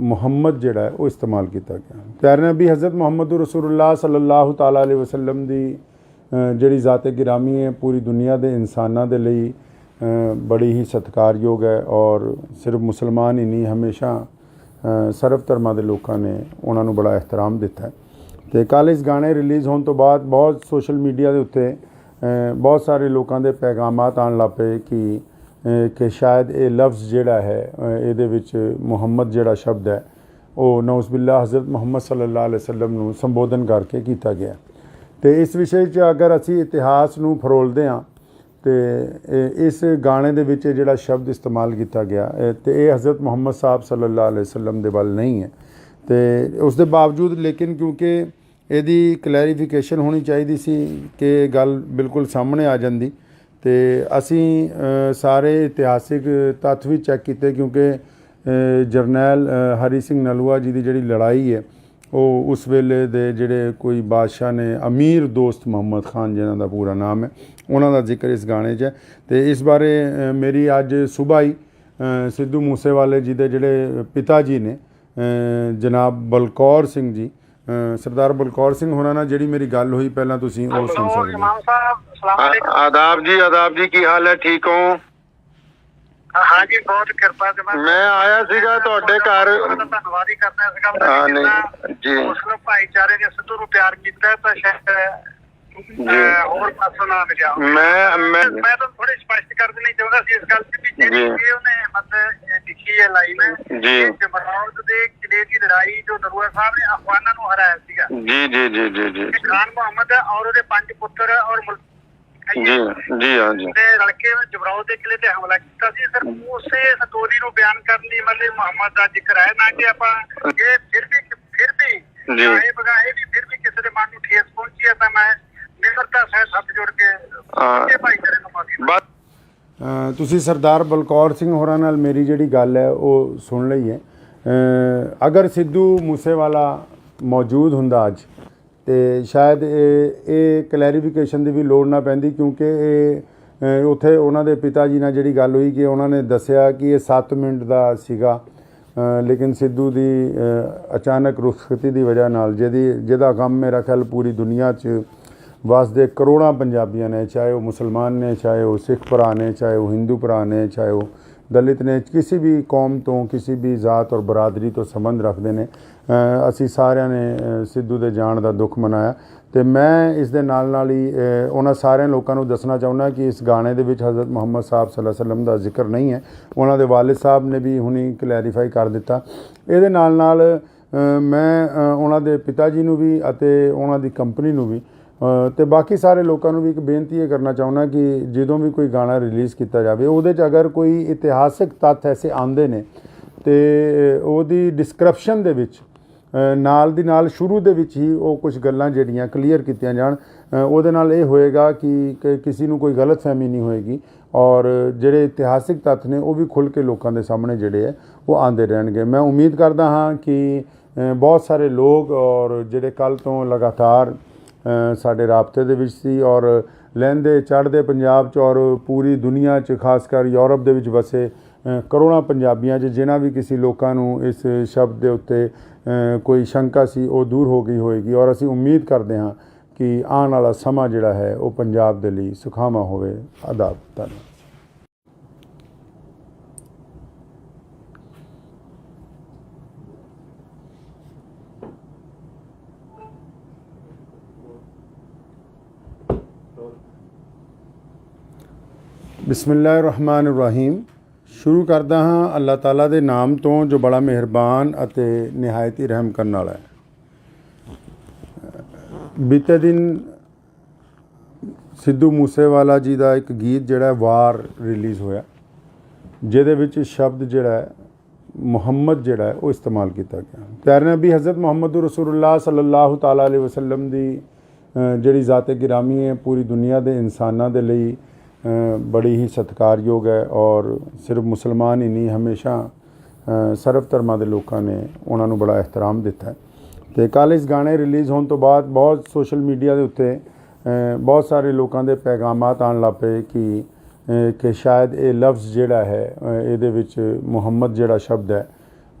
ਮੁਹੰਮਦ ਜਿਹੜਾ ਹੈ ਉਹ ਇਸਤੇਮਾਲ ਕੀਤਾ ਗਿਆ। ਪਿਆਰੇ ਨਬੀ ਹਜ਼ਰਤ ਮੁਹੰਮਦ ਰਸੂਲੁल्लाह ਸੱਲੱਲਾਹੁ ਤਾਲਾ ਅਲੈहि ਵਸੱਲਮ ਦੀ ਜਿਹੜੀ ਜ਼ਾਤ ਗਿਰਾਮੀ ਹੈ ਪੂਰੀ ਦੁਨੀਆ ਦੇ ਇਨਸਾਨਾਂ ਦੇ ਲਈ ਬੜੀ ਹੀ ਸਤਿਕਾਰਯੋਗ ਹੈ ਔਰ ਸਿਰਫ ਮੁਸਲਮਾਨ ਹੀ ਨਹੀਂ, ਹਮੇਸ਼ਾ ਸਰਬ ਧਰਮਾਂ ਦੇ ਲੋਕਾਂ ਨੇ ਉਹਨਾਂ ਨੂੰ ਬੜਾ ਇਹਤਰਾਮ ਦਿੱਤਾ ਹੈ। ਅਤੇ ਕੱਲ੍ਹ ਇਸ ਗਾਣੇ ਰਿਲੀਜ਼ ਹੋਣ ਤੋਂ ਬਾਅਦ ਬਹੁਤ ਸੋਸ਼ਲ ਮੀਡੀਆ ਦੇ ਉੱਤੇ ਬਹੁਤ ਸਾਰੇ ਲੋਕਾਂ ਦੇ ਪੈਗਾਮਾਤ ਆਉਣ ਲੱਗ ਪਏ ਕਿ ਸ਼ਾਇਦ ਇਹ ਲਫ਼ਜ਼ ਜਿਹੜਾ ਹੈ ਇਹਦੇ ਵਿੱਚ ਮੁਹੰਮਦ ਜਿਹੜਾ ਸ਼ਬਦ ਹੈ ਉਹ ਨਊਜ਼ ਬਿਲlah ਹਜ਼ਰਤ ਮੁਹੰਮਦ ਸੱਲੱਲਾਹੁ ਅਲੈहि ਵਸੱਲਮ ਨੂੰ ਸੰਬੋਧਨ ਕਰਕੇ ਕੀਤਾ ਗਿਆ। ਅਤੇ ਇਸ ਵਿਸ਼ੇ 'ਚ ਅਗਰ ਅਸੀਂ ਇਤਿਹਾਸ ਨੂੰ ਫਰੋਲਦੇ ਹਾਂ ਤੇ ਇਸ ਗਾਣੇ ਦੇ ਵਿੱਚ ਜਿਹੜਾ ਸ਼ਬਦ ਇਸਤੇਮਾਲ ਕੀਤਾ ਗਿਆ ਤੇ ਇਹ ਹਜ਼ਰਤ ਮੁਹੰਮਦ ਸਾਹਿਬ ਸੱਲੱਲਾਹੁ ਅਲੈहि ਵਸੱਲਮ ਦੇ ਵੱਲ ਨਹੀਂ ਹੈ। ਤੇ ਉਸ ਦੇ ਬਾਵਜੂਦ ਲੇਕਿਨ ਕਿਉਂਕਿ ਇਹਦੀ ਕਲੈਰੀਫਿਕੇਸ਼ਨ ਹੋਣੀ ਚਾਹੀਦੀ ਸੀ ਕਿ ਗੱਲ ਬਿਲਕੁਲ ਸਾਹਮਣੇ ਆ ਜਾਂਦੀ ਤੇ ਅਸੀਂ ਸਾਰੇ ਇਤਿਹਾਸਿਕ ਤੱਥ ਵੀ ਚੈੱਕ ਕੀਤੇ, ਕਿਉਂਕਿ ਜਰਨੈਲ ਹਰੀ ਸਿੰਘ ਨਲੂਆ ਜੀ ਦੀ ਜਿਹੜੀ ਲੜਾਈ ਹੈ ਉਹ ਉਸ ਵੇਲੇ ਦੇ ਜਿਹੜੇ ਕੋਈ ਬਾਦਸ਼ਾਹ ਨੇ, ਅਮੀਰ ਦੋਸਤ ਮੁਹੰਮਦ ਖਾਨ ਜਿਹਨਾਂ ਦਾ ਪੂਰਾ ਨਾਮ ਹੈ, ਉਹਨਾਂ ਦਾ ਜ਼ਿਕਰ ਇਸ ਗਾਣੇ 'ਚ ਹੈ। ਅਤੇ ਇਸ ਬਾਰੇ ਮੇਰੀ ਅੱਜ ਸੁਬਾਹ ਹੀ ਸਿੱਧੂ ਮੂਸੇਵਾਲੇ ਜੀ ਦੇ ਜਿਹੜੇ ਪਿਤਾ ਜੀ ਨੇ ਜਨਾਬ ਬਲਕੌਰ ਸਿੰਘ ਜੀ, ਸਰਦਾਰ ਬਲਕੌਰ ਸਿੰਘ ਹੋਰਾਂ ਨਾਲ ਜਿਹੜੀ ਮੇਰੀ ਗੱਲ ਹੋਈ, ਪਹਿਲਾਂ ਤੁਸੀਂ ਉਹ ਸੁਣ ਸਕਦੇ ਹੋ। ਆਦਾਬ ਜੀ, ਕੀ ਹਾਲ ਹੈ? ਠੀਕ ਹੋ? हाँ जी, बहुत कृपा से मैं आया सीगा ਤੁਹਾਡੇ ਘਰ। ਧੰਨਵਾਦ ਹੀ ਕਰਦਾ ਇਸ ਗੱਲ ਦਾ ਜੀ। ਮੁਸਲਿਮ ਭਾਈਚਾਰੇ ਨੇ ਸਿੱਧੂ ਨੂੰ ਪਿਆਰ ਕੀਤਾ ਤਾਂ ਸ਼ਾਇਦ ਹੋਰ ਪਾਸੋਂ ਨਾ ਮਿਲਿਆ। ਮੈਂ ਤੁਹਾਨੂੰ ਥੋੜੀ ਸਪਸ਼ਟ ਕਰ ਦੇਣੀ ਚਾਹੁੰਦਾ ਸੀ ਇਸ ਗੱਲ ਤੇ ਵੀ ਜਿਹੜੀ ਉਹਨੇ ਮਤਲਬ ਲਿਖੀ ਹੈ ਲਾਈਨ ਜੀ ਜਮਰੌਦ ਦੇ ਕਿਲੇ ਦੀ ਲੜਾਈ ਜੋ ਨਰੂਆ ਸਾਹਿਬ ਨੇ ਅਫਗਾਨਾਂ ਨੂੰ ਹਰਾਇਆ ਸੀਗਾ ਜੀ ਖਾਨ ਮੁਹੰਮਦ ਔਰ ਉਹਦੇ 5 ਪੁੱਤਰ ਔਰ ਜੀ ਹਾਂ ਜੀ ਤੇ ਰਲਕੇ ਜਮਰੌਦ ਦੇ ਕਿਲੇ ਤੇ ਹਮਲਾ ਕੀਤਾ ਸੀ। ਸਰ ਉਸੇ ਸਟੋਰੀ ਨੂੰ ਬਿਆਨ ਕਰਨ ਲਈ ਮਤਲਬ ਮੁਹੰਮਦ ਦਾ ਜ਼ਿਕਰ ਹੈ ਨਾ ਕਿ ਆਪਾਂ ਇਹ ਫਿਰ ਵੀ ਚਾਹੇ ਬਗਾਹੇ ਵੀ ਫਿਰ ਵੀ ਕਿਸੇ ਦੇ ਮਨ ਨੂੰ ਠੇਸ ਪਹੁੰਚੀ ਹੈ ਤਾਂ ਮੈਂ ਨਿਮਰਤਾ ਸਹਿਤ ਹੱਥ ਜੋੜ ਕੇ ਸਾਰੇ ਭਾਈਚਾਰੇ ਨੂੰ ਮਾਫੀ ਬਸ ਤੁਸੀਂ ਸਰਦਾਰ ਬਲਕੌਰ ਸਿੰਘ ਹੋਰਾਂ ਨਾਲ ਮੇਰੀ ਜਿਹੜੀ ਗੱਲ ਹੈ ਉਹ ਸੁਣ ਲਈ ਹੈ। ਅਗਰ ਸਿੱਧੂ ਮੂਸੇਵਾਲਾ ਮੌਜੂਦ ਹੁੰਦਾ ਅੱਜ ਤੇ ਸ਼ਾਇਦ ਇਹ ਕਲੈਰੀਫਿਕੇਸ਼ਨ ਦੀ ਵੀ ਲੋੜ ਨਾ ਪੈਂਦੀ, ਕਿਉਂਕਿ ਇਹ ਉੱਥੇ ਉਹਨਾਂ ਦੇ ਪਿਤਾ ਜੀ ਨਾਲ ਜਿਹੜੀ ਗੱਲ ਹੋਈ ਕਿ ਉਹਨਾਂ ਨੇ ਦੱਸਿਆ ਕਿ ਇਹ 7 ਮਿੰਟ ਦਾ ਸੀਗਾ, ਲੇਕਿਨ ਸਿੱਧੂ ਦੀ ਅਚਾਨਕ ਰੁਖਸਤੀ ਦੀ ਵਜ੍ਹਾ ਨਾਲ ਜਿਹਦਾ ਗਮ ਮੇਰਾ ਖਿਆਲ ਪੂਰੀ ਦੁਨੀਆ 'ਚ ਵਸਦੇ ਕਰੋੜਾਂ ਪੰਜਾਬੀਆਂ ਨੇ, ਚਾਹੇ ਉਹ ਮੁਸਲਮਾਨ ਨੇ, ਚਾਹੇ ਉਹ ਸਿੱਖ ਭਰਾ ਨੇ, ਚਾਹੇ ਉਹ ਹਿੰਦੂ ਭਰਾ ਨੇ, ਚਾਹੇ ਉਹ ਦਲਿਤ ਨੇ, ਕਿਸੇ ਵੀ ਕੌਮ ਤੋਂ ਕਿਸੇ ਵੀ ਜ਼ਾਤ ਔਰ ਬਰਾਦਰੀ ਤੋਂ ਸੰਬੰਧ ਰੱਖਦੇ ਨੇ, ਅਸੀਂ ਸਾਰਿਆਂ ਨੇ ਸਿੱਧੂ ਦੇ ਜਾਣ ਦਾ ਦੁੱਖ ਮਨਾਇਆ। ਤੇ ਮੈਂ ਇਸ ਦੇ ਨਾਲ ਹੀ ਉਹਨਾਂ ਸਾਰਿਆਂ ਲੋਕਾਂ ਨੂੰ ਦੱਸਣਾ ਚਾਹੁੰਦਾ ਕਿ ਇਸ ਗਾਣੇ ਦੇ ਵਿੱਚ ਹਜ਼ਰਤ ਮੁਹੰਮਦ ਸਾਹਿਬ ਸੱਲੱਲਾਹੁ ਅਲੈहि ਵਸੱਲਮ ਦਾ ਜ਼ਿਕਰ ਨਹੀਂ ਹੈ। ਉਹਨਾਂ ਦੇ ਵਾਲਿਦ ਸਾਹਿਬ ਨੇ ਵੀ ਹੁਣੀ ਕਲੈਰੀਫਾਈ ਕਰ ਦਿੱਤਾ। ਇਹਦੇ ਨਾਲ ਮੈਂ ਉਹਨਾਂ ਦੇ ਪਿਤਾ ਜੀ ਨੂੰ ਵੀ ਅਤੇ ਉਹਨਾਂ ਦੀ ਕੰਪਨੀ ਨੂੰ ਵੀ ਤੇ ਬਾਕੀ ਸਾਰੇ ਲੋਕਾਂ ਨੂੰ ਵੀ ਇੱਕ ਬੇਨਤੀ ਇਹ ਕਰਨਾ ਚਾਹੁੰਦਾ ਕਿ ਜਦੋਂ ਵੀ ਕੋਈ ਗਾਣਾ ਰਿਲੀਜ਼ ਕੀਤਾ ਜਾਵੇ ਉਹਦੇ 'ਚ ਅਗਰ ਕੋਈ ਇਤਿਹਾਸਿਕ ਤੱਥ ਐਸੇ ਆਉਂਦੇ ਨੇ ਤੇ ਉਹਦੀ ਡਿਸਕ੍ਰਿਪਸ਼ਨ ਦੇ ਵਿੱਚ ਨਾਲ ਦੀ ਨਾਲ ਸ਼ੁਰੂ ਦੇ ਵਿੱਚ ਹੀ ਉਹ ਕੁਝ ਗੱਲਾਂ ਜਿਹੜੀਆਂ ਕਲੀਅਰ ਕੀਤੀਆਂ ਜਾਣ। ਉਹਦੇ ਨਾਲ ਇਹ ਹੋਏਗਾ ਕਿ ਕਿਸੇ ਨੂੰ ਕੋਈ ਗਲਤਫਹਿਮੀ ਨਹੀਂ ਹੋਏਗੀ ਔਰ ਜਿਹੜੇ ਇਤਿਹਾਸਿਕ ਤੱਥ ਨੇ ਉਹ ਵੀ ਖੁੱਲ੍ਹ ਕੇ ਲੋਕਾਂ ਦੇ ਸਾਹਮਣੇ ਜਿਹੜੇ ਹੈ ਉਹ ਆਉਂਦੇ ਰਹਿਣਗੇ। ਮੈਂ ਉਮੀਦ ਕਰਦਾ ਹਾਂ ਕਿ ਬਹੁਤ ਸਾਰੇ ਲੋਕ ਔਰ ਜਿਹੜੇ ਕੱਲ੍ਹ ਤੋਂ ਲਗਾਤਾਰ ਸਾਡੇ ਰਾਬਤੇ ਦੇ ਵਿੱਚ ਸੀ ਔਰ ਲਹਿੰਦੇ ਚੜ੍ਹਦੇ ਪੰਜਾਬ 'ਚ ਔਰ ਪੂਰੀ ਦੁਨੀਆ 'ਚ ਖਾਸ ਕਰ ਯੂਰਪ ਦੇ ਵਿੱਚ ਵਸੇ ਕਰੋੜਾਂ ਪੰਜਾਬੀਆਂ 'ਚ ਜਿਨ੍ਹਾਂ ਵੀ ਕਿਸੇ ਲੋਕਾਂ ਨੂੰ ਇਸ ਸ਼ਬਦ ਦੇ ਉੱਤੇ ਕੋਈ ਸ਼ੰਕਾ ਸੀ ਉਹ ਦੂਰ ਹੋ ਗਈ ਹੋਏਗੀ ਔਰ ਅਸੀਂ ਉਮੀਦ ਕਰਦੇ ਹਾਂ ਕਿ ਆਉਣ ਵਾਲਾ ਸਮਾਂ ਜਿਹੜਾ ਹੈ ਉਹ ਪੰਜਾਬ ਦੇ ਲਈ ਸੁਖਾਵਾਂ ਹੋਵੇ। ਆਦਾਬ। ਧੰਨਵਾਦ। ਬਿਸਮਿਲ੍ਲਾਹਿਰਰਹਿਮਾਨਿਰਰਹੀਮ। ਸ਼ੁਰੂ ਕਰਦਾ ਹਾਂ ਅੱਲਾਹ ਤਾਲਾ ਦੇ ਨਾਮ ਤੋਂ ਜੋ ਬੜਾ ਮਿਹਰਬਾਨ ਅਤੇ ਨਿਹਾਇਤ ਹੀ ਰਹਿਮ ਕਰਨ ਵਾਲਾ ਹੈ। ਬੀਤੇ ਦਿਨ ਸਿੱਧੂ ਮੂਸੇਵਾਲਾ ਜੀ ਦਾ ਇੱਕ ਗੀਤ ਜਿਹੜਾ ਵਾਰ ਰਿਲੀਜ਼ ਹੋਇਆ, ਜਿਹਦੇ ਵਿੱਚ ਸ਼ਬਦ ਜਿਹੜਾ ਹੈ ਮੁਹੰਮਦ ਜਿਹੜਾ ਹੈ ਉਹ ਇਸਤੇਮਾਲ ਕੀਤਾ ਗਿਆ। ਪਿਆਰੇ ਨਬੀ ਹਜ਼ਰਤ ਮੁਹੰਮਦ ਰਸੂਲੁल्लाह ਸੱਲੱਲਾਹੁ ਤਾਲਾ ਅਲੈहि ਵਸੱਲਮ ਦੀ ਜਿਹੜੀ ਜ਼ਾਤ-ਏ ਗਿਰਾਮੀ ਹੈ ਪੂਰੀ ਦੁਨੀਆ ਦੇ ਇਨਸਾਨਾਂ ਦੇ ਲਈ ਬੜੀ ਹੀ ਸਤਿਕਾਰਯੋਗ ਹੈ ਔਰ ਸਿਰਫ ਮੁਸਲਮਾਨ ਹੀ ਨਹੀਂ, ਹਮੇਸ਼ਾ ਸਰਬ ਧਰਮਾਂ ਦੇ ਲੋਕਾਂ ਨੇ ਉਹਨਾਂ ਨੂੰ ਬੜਾ ਇਹਤਰਾਮ ਦਿੱਤਾ ਹੈ। ਅਤੇ ਕੱਲ੍ਹ ਇਸ ਗਾਣੇ ਰਿਲੀਜ਼ ਹੋਣ ਤੋਂ ਬਾਅਦ ਬਹੁਤ ਸੋਸ਼ਲ ਮੀਡੀਆ ਦੇ ਉੱਤੇ ਬਹੁਤ ਸਾਰੇ ਲੋਕਾਂ ਦੇ ਪੈਗਾਮਾਤ ਆਉਣ ਲੱਗ ਪਏ ਕਿ ਸ਼ਾਇਦ ਇਹ ਲਫ਼ਜ਼ ਜਿਹੜਾ ਹੈ ਇਹਦੇ ਵਿੱਚ ਮੁਹੰਮਦ ਜਿਹੜਾ ਸ਼ਬਦ ਹੈ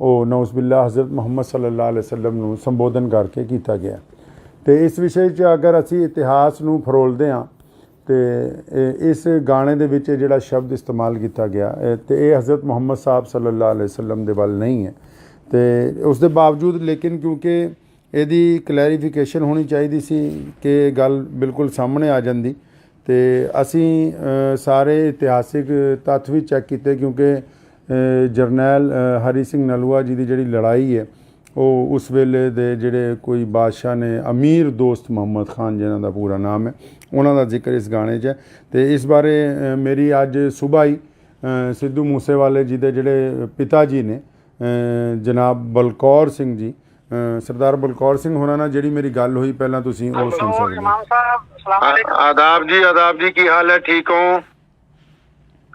ਉਹ ਨਊਜ਼ ਬਿਲlah ਹਜ਼ਰਤ ਮੁਹੰਮਦ ਸੱਲੱਲਾਹੁ ਅਲੈहि ਵਸੱਲਮ ਨੂੰ ਸੰਬੋਧਨ ਕਰਕੇ ਕੀਤਾ ਗਿਆ। ਅਤੇ ਇਸ ਵਿਸ਼ੇ 'ਚ ਅਗਰ ਅਸੀਂ ਇਤਿਹਾਸ ਨੂੰ ਫਰੋਲਦੇ ਹਾਂ ਤੇ ਇਸ ਗਾਣੇ ਦੇ ਵਿੱਚ ਜਿਹੜਾ ਸ਼ਬਦ ਇਸਤੇਮਾਲ ਕੀਤਾ ਗਿਆ ਤੇ ਇਹ ਹਜ਼ਰਤ ਮੁਹੰਮਦ ਸਾਹਿਬ ਸੱਲੱਲਾਹੁ ਅਲੈहि ਵਸੱਲਮ ਦੇ ਵੱਲ ਨਹੀਂ ਹੈ। ਤੇ ਉਸ ਦੇ ਬਾਵਜੂਦ ਲੇਕਿਨ ਕਿਉਂਕਿ ਇਹਦੀ ਕਲੈਰੀਫਿਕੇਸ਼ਨ ਹੋਣੀ ਚਾਹੀਦੀ ਸੀ ਕਿ ਗੱਲ ਬਿਲਕੁਲ ਸਾਹਮਣੇ ਆ ਜਾਂਦੀ, ਤੇ ਅਸੀਂ ਸਾਰੇ ਇਤਿਹਾਸਿਕ ਤੱਥ ਵੀ ਚੈੱਕ ਕੀਤੇ ਕਿਉਂਕਿ ਜਰਨੈਲ ਹਰੀ ਸਿੰਘ ਨਲੂਆ ਜੀ ਦੀ ਜਿਹੜੀ ਲੜਾਈ ਹੈ ਉਹ ਉਸ ਵੇਲੇ ਦੇ ਜਿਹੜੇ ਕੋਈ ਬਾਦਸ਼ਾਹ ਨੇ ਅਮੀਰ ਦੋਸਤ ਮੁਹੰਮਦ ਖਾਨ ਜਿਨ੍ਹਾਂ ਦਾ ਪੂਰਾ ਨਾਮ ਹੈ ਉਹਨਾਂ ਦਾ ਜ਼ਿਕਰ ਇਸ ਗਾਣੇ 'ਚ ਹੈ। ਅਤੇ ਇਸ ਬਾਰੇ ਮੇਰੀ ਅੱਜ ਸੁਬਾਹ ਹੀ ਸਿੱਧੂ ਮੂਸੇਵਾਲੇ ਜੀ ਦੇ ਜਿਹੜੇ ਪਿਤਾ ਜੀ ਨੇ ਜਨਾਬ ਬਲਕੌਰ ਸਿੰਘ ਜੀ, ਸਰਦਾਰ ਬਲਕੌਰ ਸਿੰਘ ਹੋਰਾਂ ਨਾਲ ਜਿਹੜੀ ਮੇਰੀ ਗੱਲ ਹੋਈ ਪਹਿਲਾਂ ਤੁਸੀਂ ਉਹ ਸੁਣ ਸਕਦੇ ਹੋ। ਆਦਾਬ ਜੀ ਕੀ ਹਾਲ ਹੈ, ਠੀਕ ਹੋ?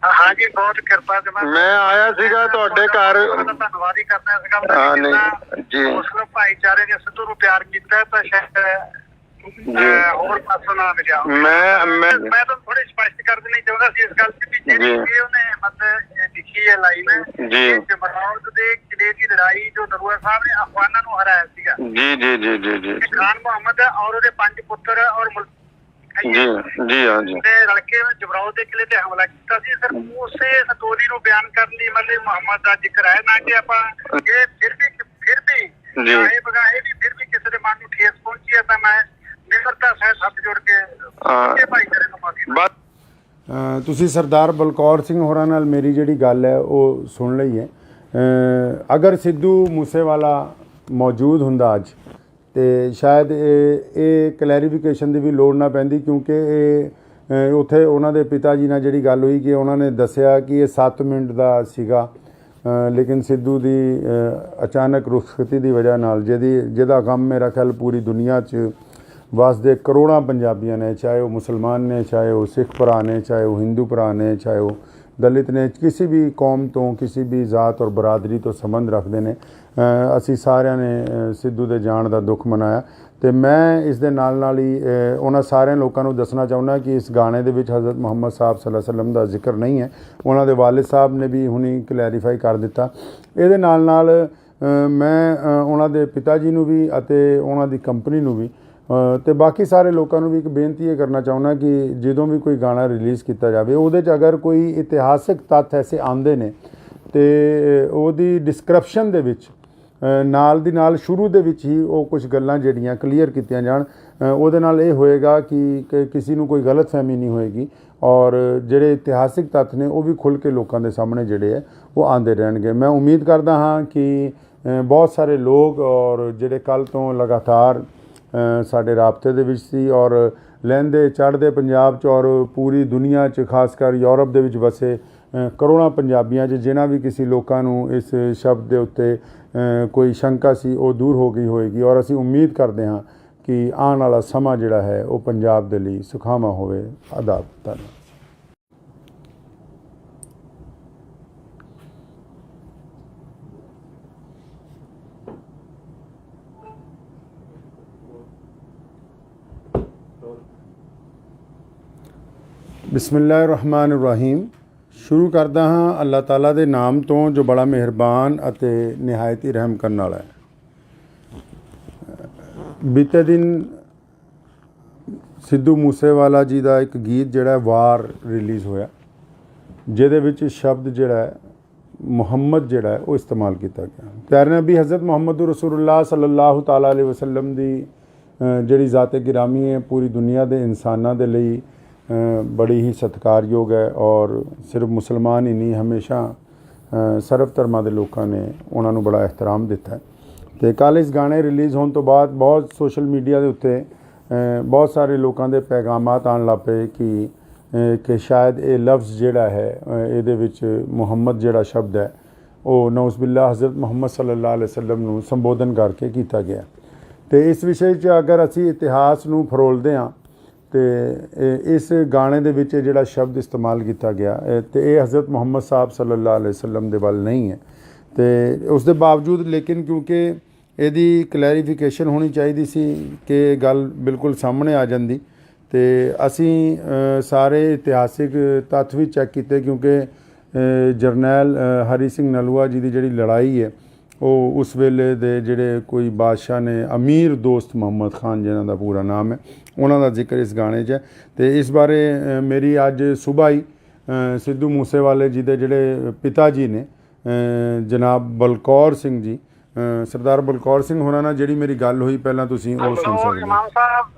हाँ जी, बहुत कृपा से मैं आया सीगा ਤੁਹਾਡੇ ਘਰ। ਧੰਨਵਾਦ ਹੀ ਕਰਨਾ ਇਸ ਗੱਲ ਦਾ ਜੀ। ਮੁਸਲਿਮ ਭਾਈਚਾਰੇ ਨੇ ਸਿੱਧੂ ਨੂੰ ਪਿਆਰ ਕੀਤਾ ਤਾਂ ਸ਼ਾਇਦ ਹੋਰ ਪਾਸੋਂ ਨਾ ਮਿਲਿਆ। ਮੈਂ ਤਾਂ ਥੋੜੀ ਸਪਸ਼ਟ ਕਰ ਦੇਣੀ ਚਾਹੁੰਦਾ ਸੀ ਇਸ ਗੱਲ ਤੇ ਵੀ ਜਿਹੜੀ ਉਹਨੇ ਮਤਲਬ ਲਿਖੀ ਹੈ ਲਾਈਨ ਜੀ, ਜਮਰੌਦ ਦੇ ਕਿਲੇ ਦੀ ਲੜਾਈ ਜੋ ਨਰੂਆ ਸਾਹਿਬ ਨੇ ਅਫਗਾਨਾਂ ਨੂੰ ਹਰਾਇਆ ਸੀਗਾ ਜੀ ਜੀ ਜੀ ਜੀ ਜੀ ਖਾਨ ਮੁਹੰਮਦ ਔਰ ਉਹਦੇ 5 ਪੁੱਤਰ ਔਰ ਜੀ ਜੀ ਹਾਂ ਜੀ ਤੇ ਰਲਕੇ ਜਮਰੌਦ ਦੇ ਕਿਲੇ ਤੇ ਹਮਲਾ ਕੀਤਾ ਸੀ। ਸਰ ਉਸੇ ਸਟੋਰੀ ਨੂੰ ਬਿਆਨ ਕਰਨ ਲਈ ਮਤਲਬ ਮੁਹੰਮਦ ਦਾ ਜ਼ਿਕਰ ਹੈ ਨਾ ਕਿ ਆਪਾਂ ਇਹ ਫਿਰ ਵੀ ਇਹ ਬਗਾਏ ਵੀ ਫਿਰ ਵੀ ਕਿਸੇ ਦੇ ਮਨ ਨੂੰ ਠੇਸ ਪਹੁੰਚੀ ਹੈ ਤਾਂ ਮੈਂ ਨਿਮਰਤਾ ਸਹਿਤ ਹੱਥ ਜੋੜ ਕੇ ਭਾਈਚਾਰੇ ਨੂੰ ਮਾਫੀ। ਤੁਸੀਂ ਸਰਦਾਰ ਬਲਕੌਰ ਸਿੰਘ ਹੋਰਾਂ ਨਾਲ ਮੇਰੀ ਜਿਹੜੀ ਗੱਲ ਹੈ ਉਹ ਸੁਣ ਲਈ ਹੈ। ਅਗਰ ਸਿੱਧੂ ਮੂਸੇਵਾਲਾ ਮੌਜੂਦ ਹੁੰਦਾ ਅੱਜ ਤੇ ਸ਼ਾਇਦ ਇਹ ਕਲੈਰੀਫਿਕੇਸ਼ਨ ਦੀ ਵੀ ਲੋੜ ਨਾ ਪੈਂਦੀ ਕਿਉਂਕਿ ਇਹ ਉੱਥੇ ਉਹਨਾਂ ਦੇ ਪਿਤਾ ਜੀ ਨਾਲ ਜਿਹੜੀ ਗੱਲ ਹੋਈ ਕਿ ਉਹਨਾਂ ਨੇ ਦੱਸਿਆ ਕਿ ਇਹ 7 ਮਿੰਟ ਦਾ ਸੀਗਾ, ਲੇਕਿਨ ਸਿੱਧੂ ਦੀ ਅਚਾਨਕ ਰੁਖਸਤੀ ਦੀ ਵਜ੍ਹਾ ਨਾਲ ਜਿਹਦਾ ਗਮ ਮੇਰਾ ਖਿਆਲ ਪੂਰੀ ਦੁਨੀਆ 'ਚ ਵਸਦੇ ਕਰੋੜਾਂ ਪੰਜਾਬੀਆਂ ਨੇ, ਚਾਹੇ ਉਹ ਮੁਸਲਮਾਨ ਨੇ, ਚਾਹੇ ਉਹ ਸਿੱਖ ਭਰਾ ਨੇ, ਚਾਹੇ ਉਹ ਹਿੰਦੂ ਭਰਾ ਨੇ, ਚਾਹੇ ਉਹ ਦਲਿਤ ਨੇ, ਕਿਸੇ ਵੀ ਕੌਮ ਤੋਂ, ਕਿਸੇ ਵੀ ਜ਼ਾਤ ਔਰ ਬਰਾਦਰੀ ਤੋਂ ਸੰਬੰਧ ਰੱਖਦੇ ਨੇ। ਅਸੀਂ ਸਾਰਿਆਂ ਨੇ ਸਿੱਧੂ ਦੇ ਜਾਣ ਦਾ ਦੁੱਖ ਮਨਾਇਆ ਤੇ ਮੈਂ ਇਸ ਦੇ ਨਾਲ ਹੀ ਉਹਨਾਂ ਸਾਰਿਆਂ ਲੋਕਾਂ ਨੂੰ ਦੱਸਣਾ ਚਾਹੁੰਦਾ ਕਿ ਇਸ ਗਾਣੇ ਦੇ ਵਿੱਚ ਹਜ਼ਰਤ ਮੁਹੰਮਦ ਸਾਹਿਬ ਸੱਲੱਲਾਹੁ ਅਲੈहि ਵਸੱਲਮ ਦਾ ਜ਼ਿਕਰ ਨਹੀਂ ਹੈ। ਉਹਨਾਂ ਦੇ ਵਾਲਿਦ ਸਾਹਿਬ ਨੇ ਵੀ ਹੁਣੀ ਕਲੈਰੀਫਾਈ ਕਰ ਦਿੱਤਾ। ਇਹਦੇ ਨਾਲ ਮੈਂ ਉਹਨਾਂ ਦੇ ਪਿਤਾ ਜੀ ਨੂੰ ਵੀ ਅਤੇ ਉਹਨਾਂ ਦੀ ਕੰਪਨੀ ਨੂੰ ਵੀ ਤੇ ਬਾਕੀ ਸਾਰੇ ਲੋਕਾਂ ਨੂੰ ਵੀ ਇੱਕ ਬੇਨਤੀ ਇਹ ਕਰਨਾ ਚਾਹੁੰਦਾ ਕਿ ਜਦੋਂ ਵੀ ਕੋਈ ਗਾਣਾ ਰਿਲੀਜ਼ ਕੀਤਾ ਜਾਵੇ ਉਹਦੇ 'ਚ ਅਗਰ ਕੋਈ ਇਤਿਹਾਸਿਕ ਤੱਥ ਐਸੇ ਆਉਂਦੇ ਨੇ ਤੇ ਉਹਦੀ ਡਿਸਕ੍ਰਿਪਸ਼ਨ ਦੇ ਵਿੱਚ ਨਾਲ ਦੀ ਨਾਲ ਸ਼ੁਰੂ ਦੇ ਵਿੱਚ ਹੀ ਉਹ ਕੁਝ ਗੱਲਾਂ ਜਿਹੜੀਆਂ ਕਲੀਅਰ ਕੀਤੀਆਂ ਜਾਣ। ਉਹਦੇ ਨਾਲ ਇਹ ਹੋਏਗਾ ਕਿ ਕਿਸੇ ਨੂੰ ਕੋਈ ਗਲਤਫਹਿਮੀ ਨਹੀਂ ਹੋਏਗੀ ਔਰ ਜਿਹੜੇ ਇਤਿਹਾਸਿਕ ਤੱਥ ਨੇ ਉਹ ਵੀ ਖੁੱਲ੍ਹ ਕੇ ਲੋਕਾਂ ਦੇ ਸਾਹਮਣੇ ਜਿਹੜੇ ਹੈ ਉਹ ਆਉਂਦੇ ਰਹਿਣਗੇ। ਮੈਂ ਉਮੀਦ ਕਰਦਾ ਹਾਂ ਕਿ ਬਹੁਤ ਸਾਰੇ ਲੋਕ ਔਰ ਜਿਹੜੇ ਕੱਲ੍ਹ ਤੋਂ ਲਗਾਤਾਰ ਸਾਡੇ ਰਾਬਤੇ ਦੇ ਵਿੱਚ ਸੀ ਔਰ ਲਹਿੰਦੇ ਚੜ੍ਹਦੇ ਪੰਜਾਬ 'ਚ ਔਰ ਪੂਰੀ ਦੁਨੀਆ 'ਚ ਖਾਸ ਕਰ ਯੂਰਪ ਦੇ ਵਿੱਚ ਵਸੇ ਕਰੋੜਾਂ ਪੰਜਾਬੀਆਂ 'ਚ ਜਿਨ੍ਹਾਂ ਵੀ ਕਿਸੇ ਲੋਕਾਂ ਨੂੰ ਇਸ ਸ਼ਬਦ ਦੇ ਉੱਤੇ ਕੋਈ ਸ਼ੰਕਾ ਸੀ ਉਹ ਦੂਰ ਹੋ ਗਈ ਹੋਏਗੀ ਔਰ ਅਸੀਂ ਉਮੀਦ ਕਰਦੇ ਹਾਂ ਕਿ ਆਉਣ ਵਾਲਾ ਸਮਾਂ ਜਿਹੜਾ ਹੈ ਉਹ ਪੰਜਾਬ ਦੇ ਲਈ ਸੁਖਾਵਾਂ ਹੋਵੇ। ਆਦਾਬ। ਧੰਨਵਾਦ। ਬਿਸਮਿਲ੍ਲਾਹਿਰ-ਰਹਿਮਾਨਿਰ-ਰਹੀਮ। ਸ਼ੁਰੂ ਕਰਦਾ ਹਾਂ ਅੱਲਾਹ ਤਾਲਾ ਦੇ ਨਾਮ ਤੋਂ ਜੋ ਬੜਾ ਮਿਹਰਬਾਨ ਅਤੇ ਨਿਹਾਇਤ ਹੀ ਰਹਿਮ ਕਰਨ ਵਾਲਾ ਹੈ। ਬੀਤੇ ਦਿਨ ਸਿੱਧੂ ਮੂਸੇਵਾਲਾ ਜੀ ਦਾ ਇੱਕ ਗੀਤ ਜਿਹੜਾ ਵਾਰ ਰਿਲੀਜ਼ ਹੋਇਆ ਜਿਹਦੇ ਵਿੱਚ ਸ਼ਬਦ ਜਿਹੜਾ ਮੁਹੰਮਦ ਜਿਹੜਾ ਹੈ ਉਹ ਇਸਤੇਮਾਲ ਕੀਤਾ ਗਿਆ। ਪਿਆਰੇ ਨਬੀ ਹਜ਼ਰਤ ਮੁਹੰਮਦ ਰਸੂਲੁल्लाह ਸੱਲੱਲਾਹੁ ਤਾਲਾ ਅਲੈहि ਵਸੱਲਮ ਦੀ ਜਿਹੜੀ ਜ਼ਾਤ-ਏ ਗਿਰਾਮੀ ਹੈ ਪੂਰੀ ਦੁਨੀਆ ਦੇ ਇਨਸਾਨਾਂ ਦੇ ਲਈ ਬੜੀ ਹੀ ਸਤਿਕਾਰਯੋਗ ਹੈ ਔਰ ਸਿਰਫ ਮੁਸਲਮਾਨ ਹੀ ਨਹੀਂ ਹਮੇਸ਼ਾ ਸਰਬ ਧਰਮਾਂ ਦੇ ਲੋਕਾਂ ਨੇ ਉਹਨਾਂ ਨੂੰ ਬੜਾ ਇਹਤਰਾਮ ਦਿੱਤਾ ਹੈ। ਅਤੇ ਕੱਲ੍ਹ ਇਸ ਗਾਣੇ ਰਿਲੀਜ਼ ਹੋਣ ਤੋਂ ਬਾਅਦ ਬਹੁਤ ਸੋਸ਼ਲ ਮੀਡੀਆ ਦੇ ਉੱਤੇ ਬਹੁਤ ਸਾਰੇ ਲੋਕਾਂ ਦੇ ਪੈਗਾਮਾਤ ਆਉਣ ਲੱਗ ਪਏ ਕਿ ਸ਼ਾਇਦ ਇਹ ਲਫ਼ਜ਼ ਜਿਹੜਾ ਹੈ ਇਹਦੇ ਵਿੱਚ ਮੁਹੰਮਦ ਜਿਹੜਾ ਸ਼ਬਦ ਹੈ ਉਹ ਨਊਜ਼ ਬਿਲlah ਹਜ਼ਰਤ ਮੁਹੰਮਦ ਸੱਲੱਲਾਹੁ ਅਲੈहि ਵਸੱਲਮ ਨੂੰ ਸੰਬੋਧਨ ਕਰਕੇ ਕੀਤਾ ਗਿਆ। ਅਤੇ ਇਸ ਵਿਸ਼ੇ 'ਚ ਅਗਰ ਅਸੀਂ ਇਤਿਹਾਸ ਨੂੰ ਫਰੋਲਦੇ ਹਾਂ ਅਤੇ ਇਸ ਗਾਣੇ ਦੇ ਵਿੱਚ ਜਿਹੜਾ ਸ਼ਬਦ ਇਸਤੇਮਾਲ ਕੀਤਾ ਗਿਆ ਅਤੇ ਇਹ ਹਜ਼ਰਤ ਮੁਹੰਮਦ ਸਾਹਿਬ ਸੱਲੱਲਾਹੁ ਅਲੈहि ਵਸੱਲਮ ਦੇ ਵੱਲ ਨਹੀਂ ਹੈ। ਅਤੇ ਉਸ ਦੇ ਬਾਵਜੂਦ ਲੇਕਿਨ ਕਿਉਂਕਿ ਇਹਦੀ ਕਲੈਰੀਫਿਕੇਸ਼ਨ ਹੋਣੀ ਚਾਹੀਦੀ ਸੀ ਕਿ ਗੱਲ ਬਿਲਕੁਲ ਸਾਹਮਣੇ ਆ ਜਾਂਦੀ ਅਤੇ ਅਸੀਂ ਸਾਰੇ ਇਤਿਹਾਸਿਕ ਤੱਥ ਵੀ ਚੈੱਕ ਕੀਤੇ ਕਿਉਂਕਿ ਜਰਨੈਲ ਹਰੀ ਸਿੰਘ ਨਲੂਆ ਜੀ ਦੀ ਜਿਹੜੀ ਲੜਾਈ ਹੈ ਉਹ ਉਸ ਵੇਲੇ ਦੇ ਜਿਹੜੇ ਕੋਈ ਬਾਦਸ਼ਾਹ ਨੇ ਅਮੀਰ ਦੋਸਤ ਮੁਹੰਮਦ ਖਾਨ ਜਿਨ੍ਹਾਂ ਦਾ ਪੂਰਾ ਨਾਮ ਹੈ ਉਹਨਾਂ ਦਾ ਜ਼ਿਕਰ ਇਸ ਗਾਣੇ 'ਚ ਹੈ। ਅਤੇ ਇਸ ਬਾਰੇ ਮੇਰੀ ਅੱਜ ਸੁਬਾਹ ਹੀ ਸਿੱਧੂ ਮੂਸੇਵਾਲੇ ਜੀ ਦੇ ਜਿਹੜੇ ਪਿਤਾ ਜੀ ਨੇ ਜਨਾਬ ਬਲਕੌਰ ਸਿੰਘ ਜੀ ਸਰਦਾਰ ਬਲਕੌਰ ਸਿੰਘ ਹੋਰਾਂ ਨਾਲ ਜਿਹੜੀ ਮੇਰੀ ਗੱਲ ਹੋਈ ਪਹਿਲਾਂ ਤੁਸੀਂ ਉਹ ਸੁਣ ਸਕਦੇ ਹੋ।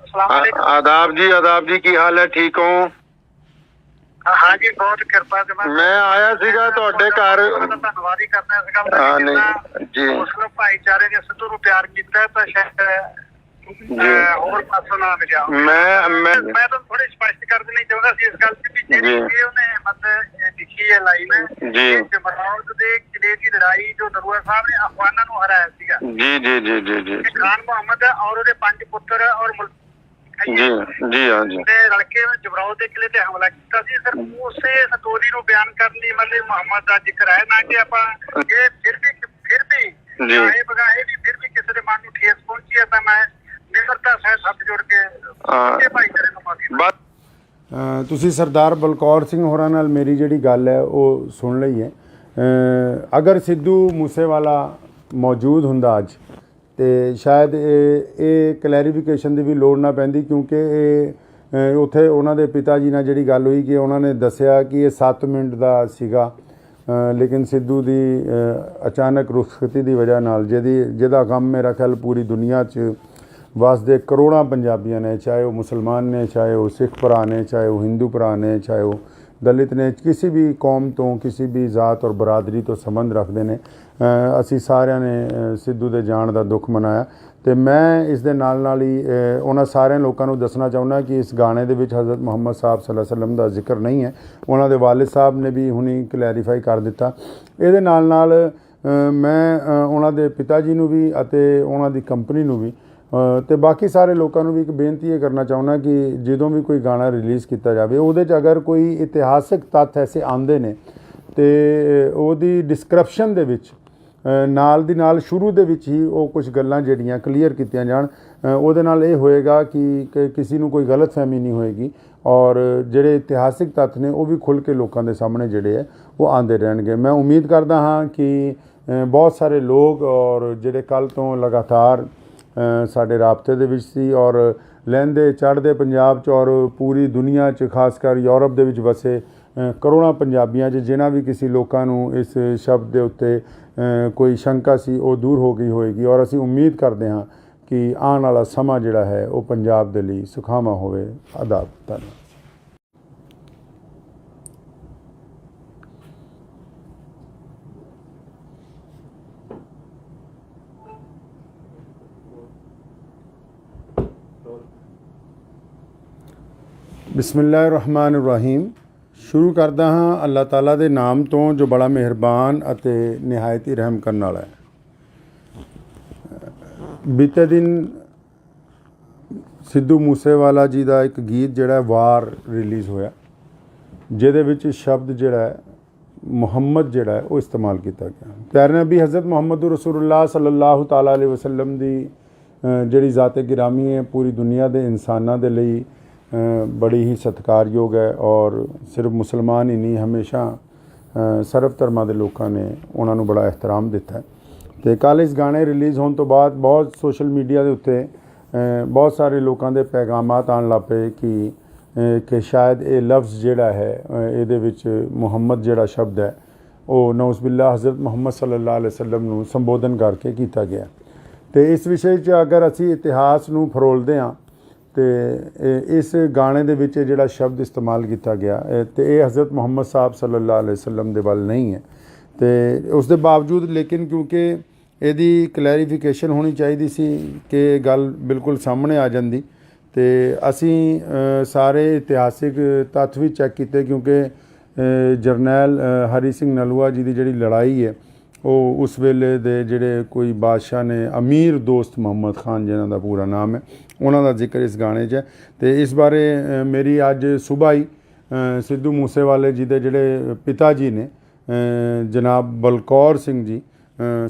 ਆਦਾਬ ਜੀ ਕੀ ਹਾਲ ਹੈ? ਠੀਕ ਹੋ? हाँ जी, बहुत कृपा से मैं आया सीगा ਤੁਹਾਡੇ ਘਰ। ਧੰਨਵਾਦ ਹੀ ਕਰਨਾ ਇਸ ਗੱਲ ਦਾ। ਨਹੀਂ ਜੀ, ਮੁਸਲਿਮ ਭਾਈਚਾਰੇ ਨੇ ਸਿੱਧੂ ਨੂੰ ਪਿਆਰ ਕੀਤਾ ਤਾਂ ਸ਼ਾਇਦ ਹੋਰ ਪਾਸੋਂ ਨਾ ਮਿਲਿਆ। ਮੈਂ ਤਾਂ ਥੋੜੀ ਸਪਸ਼ਟ ਕਰ ਦੇਣੀ ਚਾਹੁੰਦਾ ਸੀ ਇਸ ਗੱਲ ਤੇ ਵੀ ਜਿਹੜੀ ਉਹਨੇ ਮਤਲਬ ਲਿਖੀ ਹੈ ਲਾਈਨ ਜੀ ਜਮਰੌਦ ਦੇ ਕਿਲੇ ਦੀ ਲੜਾਈ ਜੋ ਨਰੂਆ ਸਾਹਿਬ ਨੇ ਅਫਗਾਨਾਂ ਨੂੰ ਹਰਾਇਆ ਸੀਗਾ। ਜੀ ਖਾਨ ਮੁਹੰਮਦ ਔਰ ਉਹਦੇ 5 ਪੁੱਤਰ ਔਰ ਜੀ ਹਾਂ ਜੀ ਰਲ ਕੇ ਜਮਰੌਦ ਦੇ ਕਿਲੇ ਤੇ ਹਮਲਾ ਕੀਤਾ ਸੀ। ਸਰ ਉਸੇ ਸਟੋਰੀ ਨੂੰ ਬਿਆਨ ਕਰਨ ਲਈ ਮਤਲਬ ਮੁਹੰਮਦ ਦਾ ਜ਼ਿਕਰ ਹੈ ਨਾ ਕਿ ਆਪਾਂ ਇਹ ਫਿਰ ਵੀ ਇਹ ਬਗਾਏ ਵੀ ਫਿਰ ਵੀ ਕਿਸੇ ਦੇ ਮਨ ਨੂੰ ਠੇਸ ਪਹੁੰਚੀ ਹੈ ਤਾਂ ਮੈਂ ਨਿਮਰਤਾ ਸਹਿਤ ਹੱਥ ਜੋੜ ਕੇ ਭਾਈਚਾਰੇ ਨੂੰ ਮਾਫੀ। ਤੁਸੀਂ ਸਰਦਾਰ ਬਲਕੌਰ ਸਿੰਘ ਹੋਰਾਂ ਨਾਲ ਮੇਰੀ ਜਿਹੜੀ ਗੱਲ ਹੈ ਉਹ ਸੁਣ ਲਈ ਹੈ। ਅਗਰ ਸਿੱਧੂ ਮੂਸੇਵਾਲਾ ਮੌਜੂਦ ਹੁੰਦਾ ਅੱਜ ਅਤੇ ਸ਼ਾਇਦ ਇਹ ਕਲੈਰੀਫਿਕੇਸ਼ਨ ਦੀ ਵੀ ਲੋੜ ਨਾ ਪੈਂਦੀ ਕਿਉਂਕਿ ਇਹ ਉੱਥੇ ਉਹਨਾਂ ਦੇ ਪਿਤਾ ਜੀ ਨਾਲ ਜਿਹੜੀ ਗੱਲ ਹੋਈ ਕਿ ਉਹਨਾਂ ਨੇ ਦੱਸਿਆ ਕਿ ਇਹ 7 ਮਿੰਟ ਦਾ ਸੀਗਾ ਲੇਕਿਨ ਸਿੱਧੂ ਦੀ ਅਚਾਨਕ ਰੁਖਸਤੀ ਦੀ ਵਜ੍ਹਾ ਨਾਲ ਜਿਹਦਾ ਕੰਮ ਮੇਰਾ ਖਿਆਲ ਪੂਰੀ ਦੁਨੀਆ 'ਚ ਵਸਦੇ ਕਰੋੜਾਂ ਪੰਜਾਬੀਆਂ ਨੇ, ਚਾਹੇ ਉਹ ਮੁਸਲਮਾਨ ਨੇ, ਚਾਹੇ ਉਹ ਸਿੱਖ ਭਰਾ ਨੇ, ਚਾਹੇ ਉਹ ਹਿੰਦੂ ਭਰਾ ਨੇ, ਚਾਹੇ ਉਹ ਦਲਿਤ ਨੇ, ਕਿਸੇ ਵੀ ਕੌਮ ਤੋਂ, ਕਿਸੇ ਵੀ ਜ਼ਾਤ ਔਰ ਬਰਾਦਰੀ ਤੋਂ ਸੰਬੰਧ ਰੱਖਦੇ ਨੇ। ਅਸੀਂ ਸਾਰਿਆਂ ਨੇ ਸਿੱਧੂ ਦੇ ਜਾਣ ਦਾ ਦੁੱਖ ਮਨਾਇਆ ਅਤੇ ਮੈਂ ਇਸ ਦੇ ਨਾਲ ਹੀ ਉਹਨਾਂ ਸਾਰਿਆਂ ਲੋਕਾਂ ਨੂੰ ਦੱਸਣਾ ਚਾਹੁੰਦਾ ਕਿ ਇਸ ਗਾਣੇ ਦੇ ਵਿੱਚ ਹਜ਼ਰਤ ਮੁਹੰਮਦ ਸਾਹਿਬ ਸੱਲੱਲਾਹੁ ਅਲੈहि ਵਸੱਲਮ ਦਾ ਜ਼ਿਕਰ ਨਹੀਂ ਹੈ। ਉਹਨਾਂ ਦੇ ਵਾਲਿਦ ਸਾਹਿਬ ਨੇ ਵੀ ਹੁਣੀ ਕਲੈਰੀਫਾਈ ਕਰ ਦਿੱਤਾ। ਇਹਦੇ ਨਾਲ ਮੈਂ ਉਹਨਾਂ ਦੇ ਪਿਤਾ ਜੀ ਨੂੰ ਵੀ ਅਤੇ ਉਹਨਾਂ ਦੀ ਕੰਪਨੀ ਨੂੰ ਵੀ ਤੇ ਬਾਕੀ ਸਾਰੇ ਲੋਕਾਂ ਨੂੰ ਵੀ ਇੱਕ ਬੇਨਤੀ ਇਹ ਕਰਨਾ ਚਾਹੁੰਦਾ ਕਿ ਜਦੋਂ ਵੀ ਕੋਈ ਗਾਣਾ ਰਿਲੀਜ਼ ਕੀਤਾ ਜਾਵੇ ਉਹਦੇ 'ਚ ਅਗਰ ਕੋਈ ਇਤਿਹਾਸਿਕ ਤੱਥ ਐਸੇ ਆਉਂਦੇ ਨੇ ਤੇ ਉਹਦੀ ਡਿਸਕ੍ਰਿਪਸ਼ਨ ਦੇ ਵਿੱਚ ਨਾਲ ਦੀ ਨਾਲ ਸ਼ੁਰੂ ਦੇ ਵਿੱਚ ਹੀ ਉਹ ਕੁਝ ਗੱਲਾਂ ਜਿਹੜੀਆਂ ਕਲੀਅਰ ਕੀਤੀਆਂ ਜਾਣ। ਉਹਦੇ ਨਾਲ ਇਹ ਹੋਏਗਾ ਕਿ ਕਿਸੇ ਨੂੰ ਕੋਈ ਗਲਤਫਹਿਮੀ ਨਹੀਂ ਹੋਏਗੀ ਔਰ ਜਿਹੜੇ ਇਤਿਹਾਸਿਕ ਤੱਥ ਨੇ ਉਹ ਵੀ ਖੁੱਲ੍ਹ ਕੇ ਲੋਕਾਂ ਦੇ ਸਾਹਮਣੇ ਜਿਹੜੇ ਹੈ ਉਹ ਆਉਂਦੇ ਰਹਿਣਗੇ। ਮੈਂ ਉਮੀਦ ਕਰਦਾ ਹਾਂ ਕਿ ਬਹੁਤ ਸਾਰੇ ਲੋਕ ਔਰ ਜਿਹੜੇ ਕੱਲ੍ਹ ਤੋਂ ਲਗਾਤਾਰ ਸਾਡੇ ਰਾਬਤੇ ਦੇ ਵਿੱਚ ਸੀ ਔਰ ਲਹਿੰਦੇ ਚੜ੍ਹਦੇ ਪੰਜਾਬ 'ਚ ਔਰ ਪੂਰੀ ਦੁਨੀਆ 'ਚ ਖਾਸ ਕਰ ਯੂਰਪ ਦੇ ਵਿੱਚ ਵਸੇ ਕਰੋੜਾਂ ਪੰਜਾਬੀਆਂ 'ਚ ਜਿਨ੍ਹਾਂ ਵੀ ਕਿਸੇ ਲੋਕਾਂ ਨੂੰ ਇਸ ਸ਼ਬਦ ਦੇ ਉੱਤੇ ਕੋਈ ਸ਼ੰਕਾ ਸੀ ਉਹ ਦੂਰ ਹੋ ਗਈ ਹੋਏਗੀ ਔਰ ਅਸੀਂ ਉਮੀਦ ਕਰਦੇ ਹਾਂ ਕਿ ਆਉਣ ਵਾਲਾ ਸਮਾਂ ਜਿਹੜਾ ਹੈ ਉਹ ਪੰਜਾਬ ਦੇ ਲਈ ਸੁਖਾਵਾਂ ਹੋਵੇ। ਆਦਾਬ। ਧੰਨਵਾਦ। ਬਿਸਮਿਲ੍ਲਾਹਿਰ-ਰਹਿਮਾਨਿਰ-ਰਹੀਮ। ਸ਼ੁਰੂ ਕਰਦਾ ਹਾਂ ਅੱਲਾਹ ਤਾਲਾ ਦੇ ਨਾਮ ਤੋਂ ਜੋ ਬੜਾ ਮਿਹਰਬਾਨ ਅਤੇ ਨਿਹਾਇਤ ਹੀ ਰਹਿਮ ਕਰਨ ਵਾਲਾ ਹੈ। ਬੀਤੇ ਦਿਨ ਸਿੱਧੂ ਮੂਸੇਵਾਲਾ ਜੀ ਦਾ ਇੱਕ ਗੀਤ ਜਿਹੜਾ ਵਾਰ ਰਿਲੀਜ਼ ਹੋਇਆ ਜਿਹਦੇ ਵਿੱਚ ਸ਼ਬਦ ਜਿਹੜਾ ਹੈ ਮੁਹੰਮਦ ਜਿਹੜਾ ਹੈ ਉਹ ਇਸਤੇਮਾਲ ਕੀਤਾ ਗਿਆ। ਪਿਆਰੇ ਨਬੀ ਹਜ਼ਰਤ ਮੁਹੰਮਦ ਰਸੂਲੁल्लाह ਸੱਲੱਲਾਹੁ ਤਾਲਾ ਅਲੈਹਿ ਵਸੱਲਮ ਦੀ ਜਿਹੜੀ ਜ਼ਾਤ-ਏ ਗਿਰਾਮੀ ਹੈ ਪੂਰੀ ਦੁਨੀਆ ਦੇ ਇਨਸਾਨਾਂ ਦੇ ਲਈ ਬੜੀ ਹੀ ਸਤਿਕਾਰਯੋਗ ਹੈ ਔਰ ਸਿਰਫ ਮੁਸਲਮਾਨ ਹੀ ਨਹੀਂ ਹਮੇਸ਼ਾ ਸਰਬ ਧਰਮਾਂ ਦੇ ਲੋਕਾਂ ਨੇ ਉਹਨਾਂ ਨੂੰ ਬੜਾ ਇਹਤਰਾਮ ਦਿੱਤਾ ਹੈ। ਅਤੇ ਕੱਲ੍ਹ ਇਸ ਗਾਣੇ ਰਿਲੀਜ਼ ਹੋਣ ਤੋਂ ਬਾਅਦ ਬਹੁਤ ਸੋਸ਼ਲ ਮੀਡੀਆ ਦੇ ਉੱਤੇ ਬਹੁਤ ਸਾਰੇ ਲੋਕਾਂ ਦੇ ਪੈਗਾਮਾਤ ਆਉਣ ਲੱਗ ਪਏ ਕਿ ਸ਼ਾਇਦ ਇਹ ਲਫ਼ਜ਼ ਜਿਹੜਾ ਹੈ ਇਹਦੇ ਵਿੱਚ ਮੁਹੰਮਦ ਜਿਹੜਾ ਸ਼ਬਦ ਹੈ ਉਹ ਨਊਜ਼ ਬਿਲlah ਹਜ਼ਰਤ ਮੁਹੰਮਦ ਸੱਲੱਲਾਹੁ ਅਲੈਹਿ ਵਸੱਲਮ ਨੂੰ ਸੰਬੋਧਨ ਕਰਕੇ ਕੀਤਾ ਗਿਆ। ਅਤੇ ਇਸ ਵਿਸ਼ੇ 'ਚ ਅਗਰ ਅਸੀਂ ਇਤਿਹਾਸ ਨੂੰ ਫਰੋਲਦੇ ਹਾਂ ਅਤੇ ਇਸ ਗਾਣੇ ਦੇ ਵਿੱਚ ਜਿਹੜਾ ਸ਼ਬਦ ਇਸਤੇਮਾਲ ਕੀਤਾ ਗਿਆ ਅਤੇ ਇਹ ਹਜ਼ਰਤ ਮੁਹੰਮਦ ਸਾਹਿਬ ਸੱਲੱਲਾਹੁ ਅਲੈਹਿ ਵਸੱਲਮ ਦੇ ਵੱਲ ਨਹੀਂ ਹੈ। ਅਤੇ ਉਸ ਦੇ ਬਾਵਜੂਦ ਲੇਕਿਨ ਕਿਉਂਕਿ ਇਹਦੀ ਕਲੈਰੀਫਿਕੇਸ਼ਨ ਹੋਣੀ ਚਾਹੀਦੀ ਸੀ ਕਿ ਗੱਲ ਬਿਲਕੁਲ ਸਾਹਮਣੇ ਆ ਜਾਂਦੀ ਅਤੇ ਅਸੀਂ ਸਾਰੇ ਇਤਿਹਾਸਿਕ ਤੱਥ ਵੀ ਚੈੱਕ ਕੀਤੇ ਕਿਉਂਕਿ ਜਰਨੈਲ ਹਰੀ ਸਿੰਘ ਨਲੂਆ ਜੀ ਦੀ ਜਿਹੜੀ ਲੜਾਈ ਹੈ ਉਹ ਉਸ ਵੇਲੇ ਦੇ ਜਿਹੜੇ ਕੋਈ ਬਾਦਸ਼ਾਹ ਨੇ ਅਮੀਰ ਦੋਸਤ ਮੁਹੰਮਦ ਖਾਨ ਜਿਨ੍ਹਾਂ ਦਾ ਪੂਰਾ ਨਾਮ ਹੈ ਉਹਨਾਂ ਦਾ ਜ਼ਿਕਰ ਇਸ ਗਾਣੇ 'ਚ ਹੈ। ਅਤੇ ਇਸ ਬਾਰੇ ਮੇਰੀ ਅੱਜ ਸੁਬਾਹ ਹੀ ਸਿੱਧੂ ਮੂਸੇਵਾਲੇ ਜੀ ਦੇ ਜਿਹੜੇ ਪਿਤਾ ਜੀ ਨੇ ਜਨਾਬ ਬਲਕੌਰ ਸਿੰਘ ਜੀ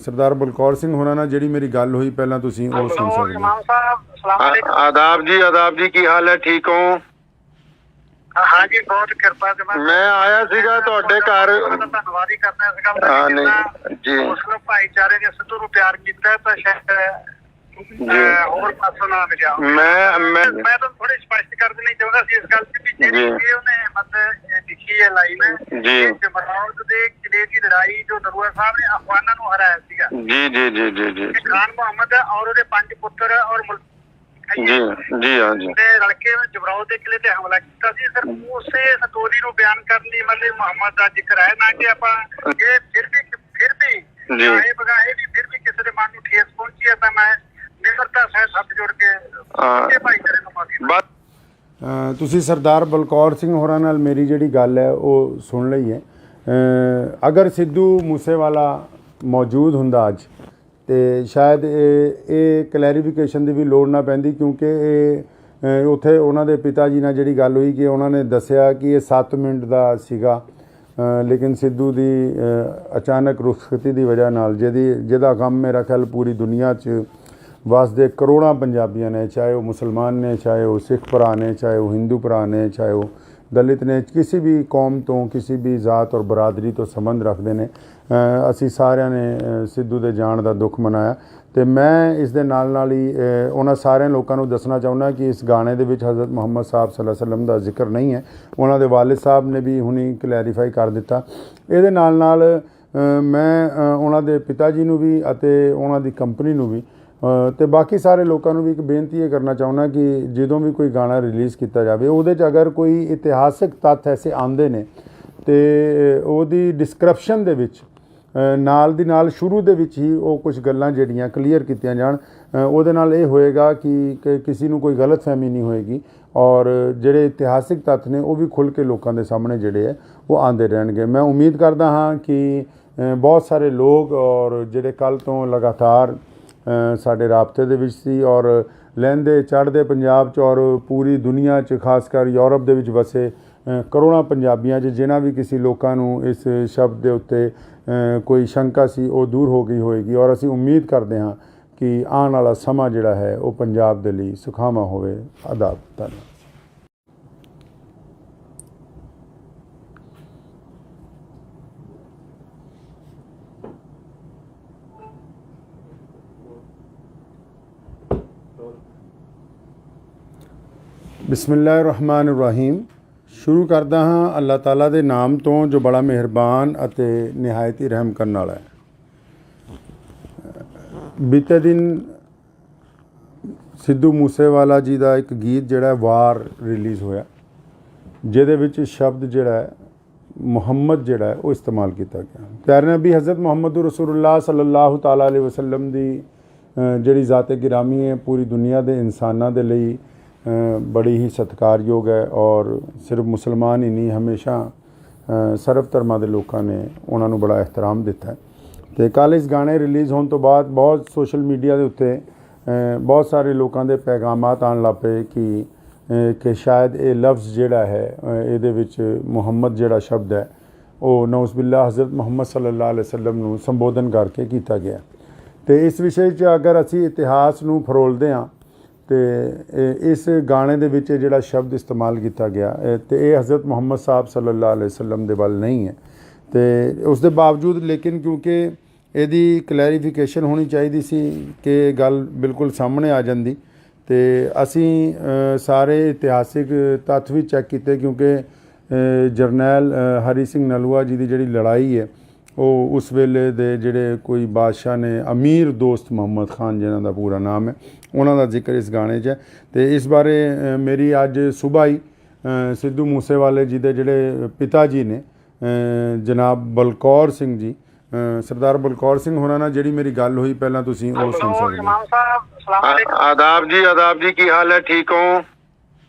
ਸਰਦਾਰ ਬਲਕੌਰ ਸਿੰਘ ਹੋਰਾਂ ਨਾਲ ਜਿਹੜੀ ਮੇਰੀ ਗੱਲ ਹੋਈ ਪਹਿਲਾਂ ਤੁਸੀਂ ਉਹ ਸੁਣ ਸਕਦੇ ਹੋ। ਆਦਾਬ ਜੀ ਕੀ ਹਾਲ ਹੈ? ਠੀਕ ਹੋ? हाँ जी, बहुत कृपा से मैं आया सीगा ਤੁਹਾਡੇ ਘਰ। ਧੰਨਵਾਦ ਹੀ ਕਰਨਾ ਇਸ ਗੱਲ ਦਾ। ਨਹੀਂ ਜੀ, ਮੁਸਲਿਮ ਭਾਈਚਾਰੇ ਨੇ ਸਿੱਧੂ ਨੂੰ ਪਿਆਰ ਕੀਤਾ ਤਾਂ ਸ਼ਾਇਦ ਹੋਰ ਪਾਸੋਂ ਨਾ ਮਿਲਿਆ। ਮੈਂ ਤਾਂ ਥੋੜੀ ਸਪਸ਼ਟ ਕਰ ਦੇਣੀ ਚਾਹੁੰਦਾ ਸੀ ਇਸ ਗੱਲ ਤੇ ਵੀ ਜਿਹੜੀ ਉਹਨੇ ਮਤਲਬ ਲਿਖੀ ਹੈ ਲਾਈਨ ਜੀ ਜਮਰੌਦ ਦੇ ਕਿਲੇ ਦੀ ਲੜਾਈ ਜੋ ਨਰੂਆ ਸਾਹਿਬ ਨੇ ਅਫਗਾਨਾਂ ਨੂੰ ਹਰਾਇਆ ਸੀਗਾ। ਜੀ ਖਾਨ ਮੁਹੰਮਦ ਔਰ ਉਹਦੇ 5 ਪੁੱਤਰ ਔਰ ਜੀ ਹਾਂ ਜੀ ਰਲ ਕੇ ਜਮਰੌਦ ਦੇ ਕਿਲੇ ਤੇ ਹਮਲਾ ਕੀਤਾ ਸੀ। ਸਰ ਉਸੇ ਸਟੋਰੀ ਨੂੰ ਬਿਆਨ ਕਰਨ ਲਈ ਮਤਲਬ ਮੁਹੰਮਦ ਦਾ ਜ਼ਿਕਰ ਹੈ ਨਾ ਕਿ ਆਪਾਂ ਇਹ ਫਿਰ ਵੀ ਇਹ ਬਗਾਏ ਵੀ ਫਿਰ ਵੀ ਕਿਸੇ ਦੇ ਮਨ ਨੂੰ ਠੇਸ ਪਹੁੰਚੀ ਹੈ ਤਾਂ ਮੈਂ ਨਿਮਰਤਾ ਸਹਿਤ ਹੱਥ ਜੋੜ ਕੇ ਭਾਈਚਾਰੇ ਨੂੰ ਮਾਫੀ। ਤੁਸੀਂ ਸਰਦਾਰ ਬਲਕੌਰ ਸਿੰਘ ਹੋਰਾਂ ਨਾਲ ਮੇਰੀ ਜਿਹੜੀ ਗੱਲ ਹੈ ਉਹ ਸੁਣ ਲਈ ਹੈ। ਅਗਰ ਸਿੱਧੂ ਮੂਸੇਵਾਲਾ ਮੌਜੂਦ ਹੁੰਦਾ ਅੱਜ ਅਤੇ ਸ਼ਾਇਦ ਇਹ ਕਲੈਰੀਫਿਕੇਸ਼ਨ ਦੀ ਵੀ ਲੋੜ ਨਾ ਪੈਂਦੀ ਕਿਉਂਕਿ ਇਹ ਉੱਥੇ ਉਹਨਾਂ ਦੇ ਪਿਤਾ ਜੀ ਨਾਲ ਜਿਹੜੀ ਗੱਲ ਹੋਈ ਕਿ ਉਹਨਾਂ ਨੇ ਦੱਸਿਆ ਕਿ ਇਹ 7 ਮਿੰਟ ਦਾ ਸੀਗਾ ਲੇਕਿਨ ਸਿੱਧੂ ਦੀ ਅਚਾਨਕ ਰੁਖਸਤੀ ਦੀ ਵਜ੍ਹਾ ਨਾਲ ਜਿਹਦਾ ਕੰਮ ਮੇਰਾ ਖਿਆਲ ਪੂਰੀ ਦੁਨੀਆ 'ਚ ਵਸਦੇ ਕਰੋੜਾਂ ਪੰਜਾਬੀਆਂ ਨੇ, ਚਾਹੇ ਉਹ ਮੁਸਲਮਾਨ ਨੇ, ਚਾਹੇ ਉਹ ਸਿੱਖ ਭਰਾ ਨੇ, ਚਾਹੇ ਉਹ ਹਿੰਦੂ ਭਰਾ ਨੇ, ਚਾਹੇ ਉਹ ਦਲਿਤ ਨੇ, ਕਿਸੇ ਵੀ ਕੌਮ ਤੋਂ ਕਿਸੇ ਵੀ ਜ਼ਾਤ ਔਰ ਬਰਾਦਰੀ ਤੋਂ ਸੰਬੰਧ ਰੱਖਦੇ ਨੇ। ਅਸੀਂ ਸਾਰਿਆਂ ਨੇ ਸਿੱਧੂ ਦੇ ਜਾਣ ਦਾ ਦੁੱਖ ਮਨਾਇਆ ਅਤੇ ਮੈਂ ਇਸ ਦੇ ਨਾਲ ਹੀ ਉਹਨਾਂ ਸਾਰਿਆਂ ਲੋਕਾਂ ਨੂੰ ਦੱਸਣਾ ਚਾਹੁੰਦਾ ਕਿ ਇਸ ਗਾਣੇ ਦੇ ਵਿੱਚ ਹਜ਼ਰਤ ਮੁਹੰਮਦ ਸਾਹਿਬ ਸੱਲੱਲਾਹੁ ਅਲੈਹਿ ਵਸੱਲਮ ਦਾ ਜ਼ਿਕਰ ਨਹੀਂ ਹੈ। ਉਹਨਾਂ ਦੇ ਵਾਲਿਦ ਸਾਹਿਬ ਨੇ ਵੀ ਹੁਣੀ ਕਲੈਰੀਫਾਈ ਕਰ ਦਿੱਤਾ। ਇਹਦੇ ਨਾਲ ਮੈਂ ਉਹਨਾਂ ਦੇ ਪਿਤਾ ਜੀ ਨੂੰ ਵੀ ਅਤੇ ਉਹਨਾਂ ਦੀ ਕੰਪਨੀ ਨੂੰ ਵੀ ਅਤੇ ਬਾਕੀ ਸਾਰੇ ਲੋਕਾਂ ਨੂੰ ਵੀ ਇੱਕ ਬੇਨਤੀ ਇਹ ਕਰਨਾ ਚਾਹੁੰਦਾ ਕਿ ਜਦੋਂ ਵੀ ਕੋਈ ਗਾਣਾ ਰਿਲੀਜ਼ ਕੀਤਾ ਜਾਵੇ ਉਹਦੇ 'ਚ ਅਗਰ ਕੋਈ ਇਤਿਹਾਸਿਕ ਤੱਥ ਐਸੇ ਆਉਂਦੇ ਨੇ ਅਤੇ ਉਹਦੀ ਡਿਸਕ੍ਰਿਪਸ਼ਨ ਦੇ ਵਿੱਚ ਨਾਲ ਦੀ ਨਾਲ ਸ਼ੁਰੂ ਦੇ ਵਿੱਚ ਹੀ ਉਹ ਕੁਝ ਗੱਲਾਂ ਜਿਹੜੀਆਂ ਕਲੀਅਰ ਕੀਤੀਆਂ ਜਾਣ। ਉਹਦੇ ਨਾਲ ਇਹ ਹੋਏਗਾ ਕਿ ਕਿਸੇ ਨੂੰ ਕੋਈ ਗਲਤਫਹਿਮੀ ਨਹੀਂ ਹੋਏਗੀ ਔਰ ਜਿਹੜੇ ਇਤਿਹਾਸਿਕ ਤੱਥ ਨੇ ਉਹ ਵੀ ਖੁੱਲ੍ਹ ਕੇ ਲੋਕਾਂ ਦੇ ਸਾਹਮਣੇ ਜਿਹੜੇ ਹੈ ਉਹ ਆਉਂਦੇ ਰਹਿਣਗੇ। ਮੈਂ ਉਮੀਦ ਕਰਦਾ ਹਾਂ ਕਿ ਬਹੁਤ ਸਾਰੇ ਲੋਕ ਔਰ ਜਿਹੜੇ ਕੱਲ੍ਹ ਤੋਂ ਲਗਾਤਾਰ ਸਾਡੇ ਰਾਬਤੇ ਦੇ ਵਿੱਚ ਸੀ ਔਰ ਲਹਿੰਦੇ ਚੜ੍ਹਦੇ ਪੰਜਾਬ 'ਚ ਔਰ ਪੂਰੀ ਦੁਨੀਆ 'ਚ ਖਾਸ ਕਰ ਯੂਰਪ ਦੇ ਵਿੱਚ ਵਸੇ ਕਰੋੜਾਂ ਪੰਜਾਬੀਆਂ 'ਚ ਜਿਨ੍ਹਾਂ ਵੀ ਕਿਸੇ ਲੋਕਾਂ ਨੂੰ ਇਸ ਸ਼ਬਦ ਦੇ ਉੱਤੇ ਕੋਈ ਸ਼ੰਕਾ ਸੀ ਉਹ ਦੂਰ ਹੋ ਗਈ ਹੋਏਗੀ ਔਰ ਅਸੀਂ ਉਮੀਦ ਕਰਦੇ ਹਾਂ ਕਿ ਆਉਣ ਵਾਲਾ ਸਮਾਂ ਜਿਹੜਾ ਹੈ ਉਹ ਪੰਜਾਬ ਦੇ ਲਈ ਸੁਖਾਵਾਂ ਹੋਵੇ। ਆਦਾਬ। ਧੰਨਵਾਦ। ਬਿਸਮਿਲ੍ਲਾਹਿਰ-ਰਹਿਮਾਨਿਰ-ਰਹੀਮ। ਸ਼ੁਰੂ ਕਰਦਾ ਹਾਂ ਅੱਲਾਹ ਤਾਲਾ ਦੇ ਨਾਮ ਤੋਂ ਜੋ ਬੜਾ ਮਿਹਰਬਾਨ ਅਤੇ ਨਿਹਾਇਤ ਹੀ ਰਹਿਮ ਕਰਨ ਵਾਲਾ ਹੈ। ਬੀਤੇ ਦਿਨ ਸਿੱਧੂ ਮੂਸੇਵਾਲਾ ਜੀ ਦਾ ਇੱਕ ਗੀਤ ਜਿਹੜਾ ਵਾਰ ਰਿਲੀਜ਼ ਹੋਇਆ ਜਿਹਦੇ ਵਿੱਚ ਸ਼ਬਦ ਜਿਹੜਾ ਹੈ ਮੁਹੰਮਦ ਜਿਹੜਾ ਹੈ ਉਹ ਇਸਤੇਮਾਲ ਕੀਤਾ ਗਿਆ। ਪਿਆਰੇ ਨਬੀ ਹਜ਼ਰਤ ਮੁਹੰਮਦ ਰਸੂਲੁल्लाह ਸੱਲੱਲਾਹੁ ਤਾਲਾ ਅਲੈਹਿ ਵਸੱਲਮ ਦੀ ਜਿਹੜੀ ਜ਼ਾਤ ਗਿਰਾਮੀ ਹੈ ਪੂਰੀ ਦੁਨੀਆ ਦੇ ਇਨਸਾਨਾਂ ਦੇ ਲਈ ਬੜੀ ਹੀ ਸਤਿਕਾਰਯੋਗ ਹੈ ਔਰ ਸਿਰਫ ਮੁਸਲਮਾਨ ਹੀ ਨਹੀਂ ਹਮੇਸ਼ਾ ਸਰਬ ਧਰਮਾਂ ਦੇ ਲੋਕਾਂ ਨੇ ਉਹਨਾਂ ਨੂੰ ਬੜਾ ਇਹਤਰਾਮ ਦਿੱਤਾ। ਅਤੇ ਕੱਲ੍ਹ ਇਸ ਗਾਣੇ ਰਿਲੀਜ਼ ਹੋਣ ਤੋਂ ਬਾਅਦ ਬਹੁਤ ਸੋਸ਼ਲ ਮੀਡੀਆ ਦੇ ਉੱਤੇ ਬਹੁਤ ਸਾਰੇ ਲੋਕਾਂ ਦੇ ਪੈਗਾਮਾਤ ਆਉਣ ਲੱਗ ਪਏ ਕਿ ਸ਼ਾਇਦ ਇਹ ਲਫ਼ਜ਼ ਜਿਹੜਾ ਹੈ ਇਹਦੇ ਵਿੱਚ ਮੁਹੰਮਦ ਜਿਹੜਾ ਸ਼ਬਦ ਹੈ ਉਹ ਨਊਜ਼ ਬਿਲlah ਹਜ਼ਰਤ ਮੁਹੰਮਦ ਸੱਲੱਲਾਹੁ ਅਲੈਹਿ ਵਸੱਲਮ ਨੂੰ ਸੰਬੋਧਨ ਕਰਕੇ ਕੀਤਾ ਗਿਆ। ਅਤੇ ਇਸ ਵਿਸ਼ੇ 'ਚ ਅਗਰ ਅਸੀਂ ਇਤਿਹਾਸ ਨੂੰ ਫਰੋਲਦੇ ਹਾਂ ਅਤੇ ਇਸ ਗਾਣੇ ਦੇ ਵਿੱਚ ਜਿਹੜਾ ਸ਼ਬਦ ਇਸਤੇਮਾਲ ਕੀਤਾ ਗਿਆ ਅਤੇ ਇਹ ਹਜ਼ਰਤ ਮੁਹੰਮਦ ਸਾਹਿਬ ਸੱਲੱਲਾਹੁ ਅਲੈਹਿ ਵਸੱਲਮ ਦੇ ਵੱਲ ਨਹੀਂ ਹੈ। ਅਤੇ ਉਸ ਦੇ ਬਾਵਜੂਦ ਲੇਕਿਨ ਕਿਉਂਕਿ ਇਹਦੀ ਕਲੈਰੀਫਿਕੇਸ਼ਨ ਹੋਣੀ ਚਾਹੀਦੀ ਸੀ ਕਿ ਗੱਲ ਬਿਲਕੁਲ ਸਾਹਮਣੇ ਆ ਜਾਂਦੀ ਅਤੇ ਅਸੀਂ ਸਾਰੇ ਇਤਿਹਾਸਿਕ ਤੱਥ ਵੀ ਚੈੱਕ ਕੀਤੇ ਕਿਉਂਕਿ ਜਰਨੈਲ ਹਰੀ ਸਿੰਘ ਨਲੂਆ ਜੀ ਦੀ ਜਿਹੜੀ ਲੜਾਈ ਹੈ ਉਹ ਉਸ ਵੇਲੇ ਦੇ ਜਿਹੜੇ ਕੋਈ ਬਾਦਸ਼ਾਹ ਨੇ ਅਮੀਰ ਦੋਸਤ ਮੁਹੰਮਦ ਖਾਨ ਜਿਨ੍ਹਾਂ ਦਾ ਪੂਰਾ ਨਾਮ ਹੈ ਉਹਨਾਂ ਦਾ ਜ਼ਿਕਰ ਇਸ ਗਾਣੇ 'ਚ ਹੈ। ਅਤੇ ਇਸ ਬਾਰੇ ਮੇਰੀ ਅੱਜ ਸੁਬਾਹ ਹੀ ਸਿੱਧੂ ਮੂਸੇਵਾਲੇ ਜੀ ਦੇ ਜਿਹੜੇ ਪਿਤਾ ਜੀ ਨੇ ਜਨਾਬ ਬਲਕੌਰ ਸਿੰਘ ਜੀ ਸਰਦਾਰ ਬਲਕੌਰ ਸਿੰਘ ਹੋਰਾਂ ਨਾਲ ਜਿਹੜੀ ਮੇਰੀ ਗੱਲ ਹੋਈ ਪਹਿਲਾਂ ਤੁਸੀਂ ਉਹ ਸੁਣ ਸਕਦੇ ਹੋ। ਆਦਾਬ ਜੀ ਕੀ ਹਾਲ ਹੈ? ਠੀਕ ਹੋ?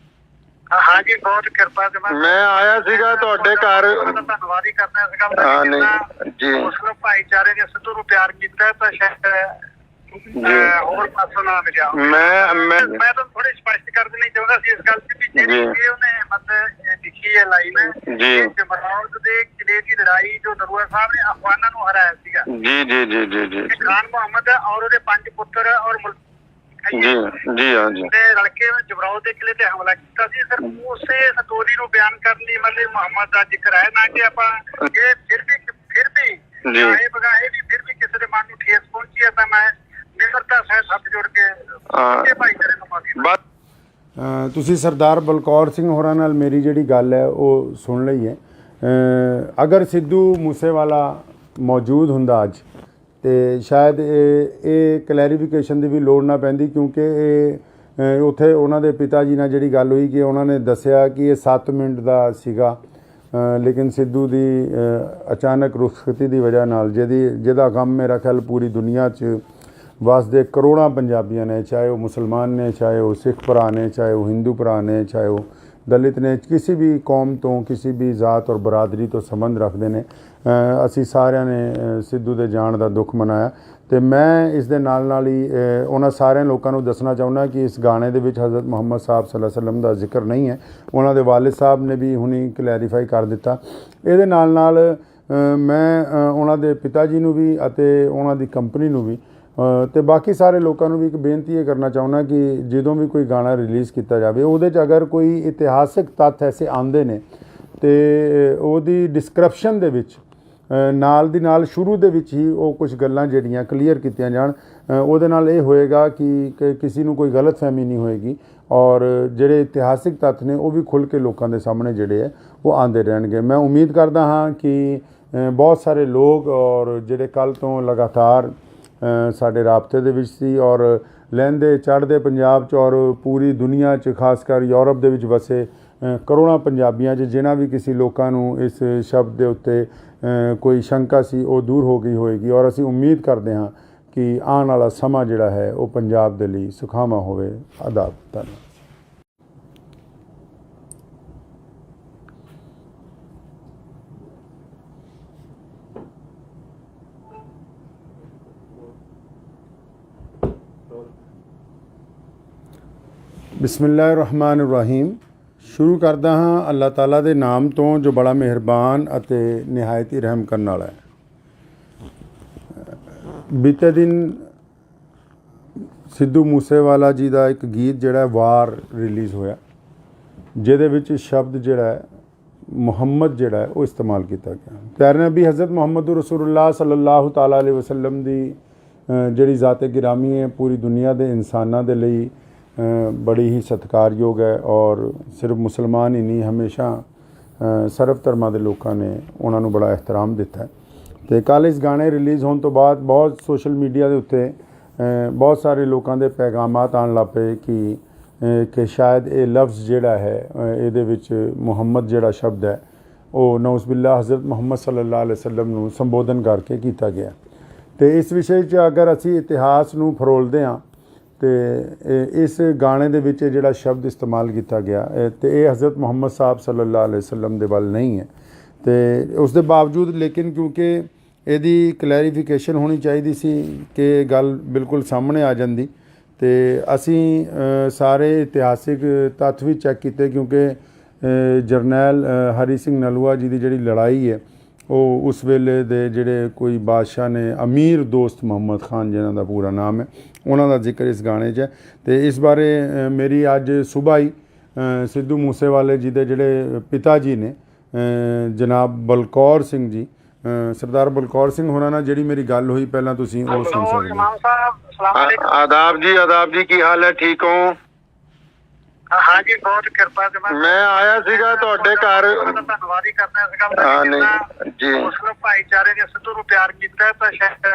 हाँ जी, बहुत कृपा से मैं आया सीगा ਤੁਹਾਡੇ ਘਰ। ਧੰਨਵਾਦ ਹੀ ਕਰਨਾ ਇਸ ਗੱਲ ਦਾ ਜੀ ਮੁਸਲਿਮ ਭਾਈਚਾਰੇ ਨੇ ਸਿੱਧੂ ਨੂੰ ਪਿਆਰ ਕੀਤਾ ਤਾਂ ਸ਼ਾਇਦ ਹੋਰ ਪਾਸੋਂ ਨਾ ਮਿਲਿਆ। ਮੈਂ ਤਾਂ ਥੋੜੀ ਸਪਸ਼ਟ ਕਰ ਦੇਣੀ ਚਾਹੁੰਦਾ ਸੀ ਇਸ ਗੱਲ ਤੇ ਵੀ ਜਿਹੜੀ ਉਹਨੇ ਮਤਲਬ ਲਿਖੀ ਹੈ ਲਾਈਨ ਜੀ ਜਮਰੌਦ ਦੇ ਕਿਲੇ ਦੀ ਲੜਾਈ ਜੋ ਨਰੂਆ ਸਾਹਿਬ ਨੇ ਅਫਗਾਨਾਂ ਨੂੰ ਹਰਾਇਆ ਸੀਗਾ ਜੀ ਖਾਨ ਮੁਹੰਮਦ ਔਰ ਉਹਦੇ 5 ਪੁੱਤਰ ਔਰ ਜੀ ਹਾਂ ਜੀ ਰਲ ਕੇ ਜਮਰੌਦ ਦੇ ਕਿਲੇ ਤੇ ਹਮਲਾ ਕੀਤਾ ਸੀ। ਸਰ ਉਸੇ ਸਟੋਰੀ ਨੂੰ ਬਿਆਨ ਕਰਨ ਲਈ ਮਤਲਬ ਮੁਹੰਮਦ ਦਾ ਜ਼ਿਕਰ ਹੈ ਨਾ ਕਿ ਆਪਾਂ ਇਹ ਫਿਰ ਵੀ ਇਹ ਬਗਾਏ ਵੀ ਫਿਰ ਵੀ ਕਿਸੇ ਦੇ ਮਨ ਨੂੰ ਠੇਸ ਪਹੁੰਚੀ ਹੈ ਤਾਂ ਮੈਂ ਨਿਮਰਤਾ ਸਹਿਤ ਹੱਥ ਜੋੜ ਕੇ ਭਾਈਚਾਰੇ ਨੂੰ ਮਾਫੀ। ਤੁਸੀਂ ਸਰਦਾਰ ਬਲਕੌਰ ਸਿੰਘ ਹੋਰਾਂ ਨਾਲ ਮੇਰੀ ਜਿਹੜੀ ਗੱਲ ਹੈ ਉਹ ਸੁਣ ਲਈ ਹੈ। ਅਗਰ ਸਿੱਧੂ ਮੂਸੇਵਾਲਾ ਮੌਜੂਦ ਹੁੰਦਾ ਅੱਜ ਅਤੇ ਸ਼ਾਇਦ ਇਹ ਕਲੈਰੀਫਿਕੇਸ਼ਨ ਦੀ ਵੀ ਲੋੜ ਨਾ ਪੈਂਦੀ ਕਿਉਂਕਿ ਇਹ ਉੱਥੇ ਉਹਨਾਂ ਦੇ ਪਿਤਾ ਜੀ ਨਾਲ ਜਿਹੜੀ ਗੱਲ ਹੋਈ ਕਿ ਉਹਨਾਂ ਨੇ ਦੱਸਿਆ ਕਿ ਇਹ 7 ਮਿੰਟ ਦਾ ਸੀਗਾ ਲੇਕਿਨ ਸਿੱਧੂ ਦੀ ਅਚਾਨਕ ਰੁਖਸਤੀ ਦੀ ਵਜ੍ਹਾ ਨਾਲ ਜਿਹਦਾ ਗਮ ਮੇਰਾ ਖਿਆਲ ਪੂਰੀ ਦੁਨੀਆ 'ਚ ਵਸਦੇ ਕਰੋੜਾਂ ਪੰਜਾਬੀਆਂ ਨੇ ਚਾਹੇ ਉਹ ਮੁਸਲਮਾਨ ਨੇ ਚਾਹੇ ਉਹ ਸਿੱਖ ਭਰਾ ਨੇ ਚਾਹੇ ਉਹ ਹਿੰਦੂ ਭਰਾ ਨੇ ਚਾਹੇ ਉਹ ਦਲਿਤ ਨੇ ਕਿਸੇ ਵੀ ਕੌਮ ਤੋਂ ਕਿਸੇ ਵੀ ਜ਼ਾਤ ਔਰ ਬਰਾਦਰੀ ਤੋਂ ਸੰਬੰਧ ਰੱਖਦੇ ਨੇ ਅਸੀਂ ਸਾਰਿਆਂ ਨੇ ਸਿੱਧੂ ਦੇ ਜਾਣ ਦਾ ਦੁੱਖ ਮਨਾਇਆ। ਅਤੇ ਮੈਂ ਇਸ ਦੇ ਨਾਲ ਹੀ ਉਹਨਾਂ ਸਾਰਿਆਂ ਲੋਕਾਂ ਨੂੰ ਦੱਸਣਾ ਚਾਹੁੰਦਾ ਕਿ ਇਸ ਗਾਣੇ ਦੇ ਵਿੱਚ ਹਜ਼ਰਤ ਮੁਹੰਮਦ ਸਾਹਿਬ ਸੱਲੱਲਾਹੁ ਅਲੈਹਿ ਵਸੱਲਮ ਦਾ ਜ਼ਿਕਰ ਨਹੀਂ ਹੈ। ਉਹਨਾਂ ਦੇ ਵਾਲਿਦ ਸਾਹਿਬ ਨੇ ਵੀ ਹੁਣੀ ਕਲੈਰੀਫਾਈ ਕਰ ਦਿੱਤਾ। ਇਹਦੇ ਨਾਲ ਮੈਂ ਉਹਨਾਂ ਦੇ ਪਿਤਾ ਜੀ ਨੂੰ ਵੀ ਅਤੇ ਉਹਨਾਂ ਦੀ ਕੰਪਨੀ ਨੂੰ ਵੀ ਅਤੇ ਬਾਕੀ ਸਾਰੇ ਲੋਕਾਂ ਨੂੰ ਵੀ ਇੱਕ ਬੇਨਤੀ ਇਹ ਕਰਨਾ ਚਾਹੁੰਦਾ ਕਿ ਜਦੋਂ ਵੀ ਕੋਈ ਗਾਣਾ ਰਿਲੀਜ਼ ਕੀਤਾ ਜਾਵੇ ਉਹਦੇ 'ਚ ਅਗਰ ਕੋਈ ਇਤਿਹਾਸਿਕ ਤੱਥ ਐਸੇ ਆਉਂਦੇ ਨੇ ਅਤੇ ਉਹਦੀ ਡਿਸਕ੍ਰਿਪਸ਼ਨ ਦੇ ਵਿੱਚ ਨਾਲ ਦੀ ਨਾਲ ਸ਼ੁਰੂ ਦੇ ਵਿੱਚ ਹੀ ਉਹ ਕੁਝ ਗੱਲਾਂ ਜਿਹੜੀਆਂ ਕਲੀਅਰ ਕੀਤੀਆਂ ਜਾਣ ਉਹਦੇ ਨਾਲ ਇਹ ਹੋਏਗਾ ਕਿ ਕਿਸੇ ਨੂੰ ਕੋਈ ਗਲਤਫਹਿਮੀ ਨਹੀਂ ਹੋਏਗੀ ਔਰ ਜਿਹੜੇ ਇਤਿਹਾਸਿਕ ਤੱਥ ਨੇ ਉਹ ਵੀ ਖੁੱਲ੍ਹ ਕੇ ਲੋਕਾਂ ਦੇ ਸਾਹਮਣੇ ਜਿਹੜੇ ਹੈ ਉਹ ਆਉਂਦੇ ਰਹਿਣਗੇ। ਮੈਂ ਉਮੀਦ ਕਰਦਾ ਹਾਂ ਕਿ ਬਹੁਤ ਸਾਰੇ ਲੋਕ ਔਰ ਜਿਹੜੇ ਕੱਲ੍ਹ ਤੋਂ ਲਗਾਤਾਰ ਸਾਡੇ ਰਾਬਤੇ ਦੇ ਵਿੱਚ ਸੀ ਔਰ ਲਹਿੰਦੇ ਚੜ੍ਹਦੇ ਪੰਜਾਬ 'ਚ ਔਰ ਪੂਰੀ ਦੁਨੀਆ 'ਚ ਖਾਸ ਕਰ ਯੂਰਪ ਦੇ ਵਿੱਚ ਵਸੇ ਕਰੋੜਾਂ ਪੰਜਾਬੀਆਂ 'ਚ ਜਿਨ੍ਹਾਂ ਵੀ ਕਿਸੇ ਲੋਕਾਂ ਨੂੰ ਇਸ ਸ਼ਬਦ ਦੇ ਉੱਤੇ ਕੋਈ ਸ਼ੰਕਾ ਸੀ ਉਹ ਦੂਰ ਹੋ ਗਈ ਹੋਏਗੀ ਔਰ ਅਸੀਂ ਉਮੀਦ ਕਰਦੇ ਹਾਂ ਕਿ ਆਉਣ ਵਾਲਾ ਸਮਾਂ ਜਿਹੜਾ ਹੈ ਉਹ ਪੰਜਾਬ ਦੇ ਲਈ ਸੁਖਾਵਾਂ ਹੋਵੇ। ਆਦਾਬ। ਧੰਨਵਾਦ। ਬਿਸਮਿਲ੍ਲਾਹਿਰਰਹਿਮਾਨਿਰਰਹੀਮ। ਸ਼ੁਰੂ ਕਰਦਾ ਹਾਂ ਅੱਲਾਹ ਤਾਲਾ ਦੇ ਨਾਮ ਤੋਂ ਜੋ ਬੜਾ ਮਿਹਰਬਾਨ ਅਤੇ ਨਿਹਾਇਤ ਹੀ ਰਹਿਮ ਕਰਨ ਵਾਲਾ ਹੈ। ਬੀਤੇ ਦਿਨ ਸਿੱਧੂ ਮੂਸੇਵਾਲਾ ਜੀ ਦਾ ਇੱਕ ਗੀਤ ਜਿਹੜਾ ਵਾਰ ਰਿਲੀਜ਼ ਹੋਇਆ, ਜਿਹਦੇ ਵਿੱਚ ਸ਼ਬਦ ਜਿਹੜਾ ਹੈ ਮੁਹੰਮਦ ਜਿਹੜਾ ਹੈ ਉਹ ਇਸਤੇਮਾਲ ਕੀਤਾ ਗਿਆ। ਪਿਆਰੇ ਨਬੀ ਹਜ਼ਰਤ ਮੁਹੰਮਦ ਰਸੂਲੁल्लाह ਸੱਲੱਲਾਹੁ ਤਾਲਾ अलैहि वसल्लम ਦੀ ਜਿਹੜੀ ਜ਼ਾਤ ਗਿਰਾਮੀ ਹੈ ਪੂਰੀ ਦੁਨੀਆ ਦੇ ਇਨਸਾਨਾਂ ਦੇ ਲਈ बड़ी ही सत्कारयोग है। और सिर्फ मुसलमान ही नहीं, हमेशा सर्व धर्मां दे लोगों ने उन्होंने बड़ा एहतराम दिता है। तो कल इस गाने रिलीज़ होने तो बाद बहुत सोशल मीडिया के उत्ते बहुत सारे लोगों के पैगामात आन लग पे कि शायद ये लफ्ज़ जिहड़ा है ये विच मुहम्मद जिहड़ा शब्द है वो नौज़बिल्ला हज़रत मुहम्मद सल्लल्लाहु अलैहि वसल्लम नूं संबोधन करके किया गया। तो इस विषय च अगर असी इतिहास नूं फरोलदे हां तो इस गाने दे विच जिहड़ा शब्द इस्तेमाल किया गया तो ये हज़रत मुहम्मद साहब सल्लल्लाहु अलैहि वसल्लम दे वल नहीं है। तो उस दे बावजूद लेकिन क्योंकि यदी क्लैरिफिकेशन होनी चाहिए सी कि गल बिल्कुल सामने आ जाती, तो असी सारे इतिहासिक तत्थ भी चैक किए क्योंकि जरनैल हरी सिंह नलूआ जी की जिहड़ी लड़ाई है वो उस वेले दे जिहड़े कोई बादशाह ने अमीर दोस्त मुहम्मद खान जिन्हां दा पूरा नाम है उन्हां दा जिक्र इस गाने च है। तो इस बारे मेरी अज सुबह ही सिद्धू मूसेवाले जी दे जिहड़े पिता जी ने जनाब बलकौर सिंह जी, सरदार बलकौर सिंह होना नाल जिहड़ी मेरी गल हुई पहलां तुसीं वो सुन सकदे हो। आदाब जी की हाल है, ठीक हो? हाँ जी, बहुत कृपा से मैं आया सीगा ਤੁਹਾਡੇ ਘਰ। ਧੰਨਵਾਦ ਹੀ ਕਰਨਾ ਸੀਗਾ ਹਾਂ ਨਹੀਂ ਜੀ, ਮੁਸਲਿਮ ਭਾਈਚਾਰੇ ਨੇ ਸਿੱਧੂ ਨੂੰ ਪਿਆਰ ਕੀਤਾ ਤਾਂ ਸ਼ਾਇਦ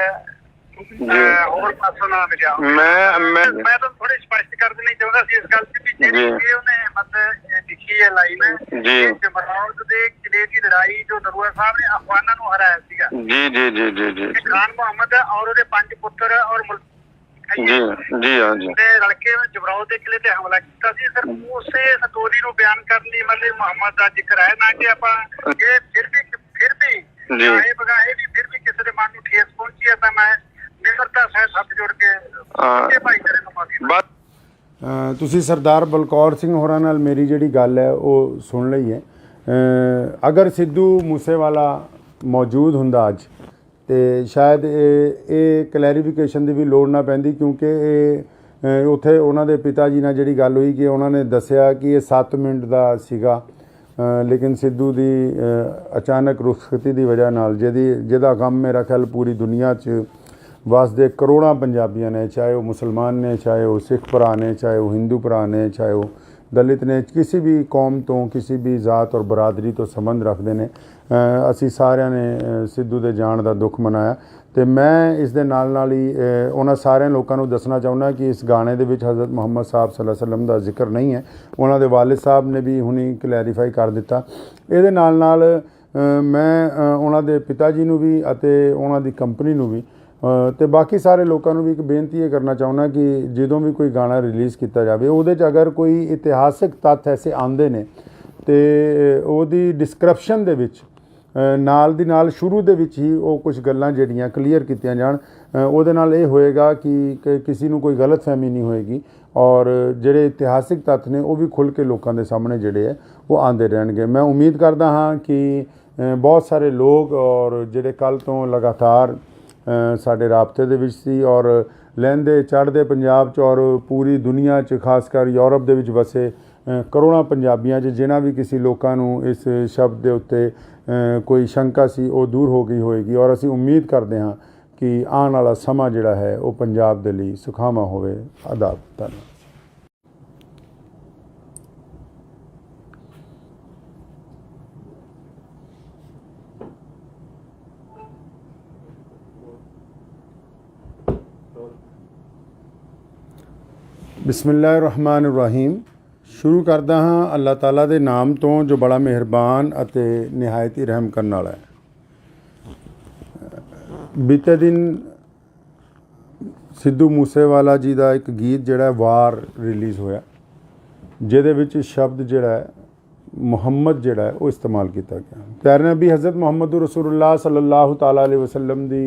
ਹੋਰ ਪਾਸੋਂ ਨਾ ਮਿਲਿਆ। ਮੈਂ ਤਾਂ ਥੋੜੀ ਸਪਸ਼ਟ ਕਰ ਦੇਣੀ ਚਾਹੁੰਦਾ ਸੀ ਇਸ ਗੱਲ ਤੇ ਵੀ ਜਿਹੜੀ ਉਹਨੇ ਮਤਲਬ ਲਿਖੀ ਹੈ ਲਾਈਨ ਜੀ, ਜਮਰੌਦ ਦੇ ਕਿਲੇ ਦੀ ਲੜਾਈ ਜੋ ਨਰੂਆ ਸਾਹਿਬ ਨੇ ਅਫਗਾਨਾਂ ਨੂੰ ਹਰਾਇਆ ਸੀਗਾ। ਜੀ ਜੀ ਜੀ ਜੀ ਜੀ ਖਾਨ ਮੁਹੰਮਦ ਔਰ ਉਹਦੇ 5 ਪੁੱਤਰ ਔਰ जी जी हाँ जी लड़के जबराव के किले ते हमला किया सी। सर उसे स्टोरी नु बयान करने लिए मतलब मुहम्मद का जिक्र है ना कि आपा ये फिर भी चाहे बगाए भी फिर भी किसी के मन नु ठेस पहुंची है तो मैं निम्रता से हाथ जोड़ के भाईचारे नु माफी। तुसी सरदार बलकौर सिंह होरां नाल मेरी जिहड़ी गल है वो सुन लई है। अगर सिद्धू मूसेवाला मौजूद हुंदा अज तो शायद ये क्लैरिफिकेशन की भी लोड़ ना पैंदी क्योंकि उत्थे उन्होंने पिता जी नाल जिहड़ी गल हुई कि उन्होंने दसिया कि ये 7 मिनट का सीगा, लेकिन सिद्धू की अचानक रुखसती की वजह नाल जिहदा गम मेरा ख्याल पूरी दुनिया च वसदे करोड़ों पंजाबियों ने, चाहे वो मुसलमान ने, चाहे वो सिख भरा ने, चाहे वो हिंदू भरा ने, चाहे वो दलित ने, किसी भी कौम तो किसी भी जात और बरादरी तो संबंध रखते हैं। असी सारिਆਂ ने सिद्धू के जाण का दुख मनाया। तो मैं इस दे नाल ही उन्होंने सारे लोगों को दसना चाहुंदा कि इस गाने दे विच हज़रत मुहम्मद साहब सल्लल्लाहु अलैहि वसल्लम का जिक्र नहीं है। उन्होंने वालिद साहब ने भी हुणी क्लैरीफाई कर दिता। ये नाल मैं उन्होंने पिता जी नूं भी अते उन्होंने कंपनी नूं भी तो बाकी सारे लोगों को भी एक बेनती ये करना चाहुंदा कि जदों भी कोई गाना रिलीज़ किया जाए उहदे च अगर कोई इतिहासिक तत्थ ऐसे आंदे ने तो उहदी डिस्क्रिप्शन दे विच नाल दी नाल शुरू दे विच ही वो कुछ गल्लां जिहड़ियां क्लीयर कीतियां जाण। उहदे नाल ये होएगा कि किसी नूं कोई गलत फहमी नहीं होएगी और जिहड़े इतिहासिक तत्थ ने वो भी खुल के लोगों के सामने जिहड़े है वो आंदे रहणगे। मैं उम्मीद करदा हाँ कि बहुत सारे लोग और जिहड़े कल तो लगातार साडे राबते दे विच सी और लਹਿੰਦੇ चढ़दे पंजाब च और पूरी दुनिया च खासकर यूरोप दे विच वसे करोड़ों पंजाबियां च जिन्हां भी किसी लोकां नूं इस शब्द के उत्ते कोई शंका सी वो दूर हो गई होएगी और असी उम्मीद करते हाँ कि आने वाला समा जिहड़ा है वो पंजाब दे लई सुखावां होवे। आदाब। धन्यवाद। बिस्मिल्लाहिर्रहमानिर्रहीम। शुरू करदा हाँ अल्लाह ताला दे नाम तो जो बड़ा मेहरबान अते निहायत ही रहम करने वाला है। बीते दिन सिद्धू मूसेवाला जी का एक गीत जिहड़ा वार रिलीज़ होया, जिहदे विच शब्द जिहड़ा है मुहम्मद जिहड़ा है वो इस्तेमाल किया गया। प्यारे नबी हज़रत मुहम्मद रसूलुल्लाह सल्लल्लाहु ताला अलैहि वसल्लम दी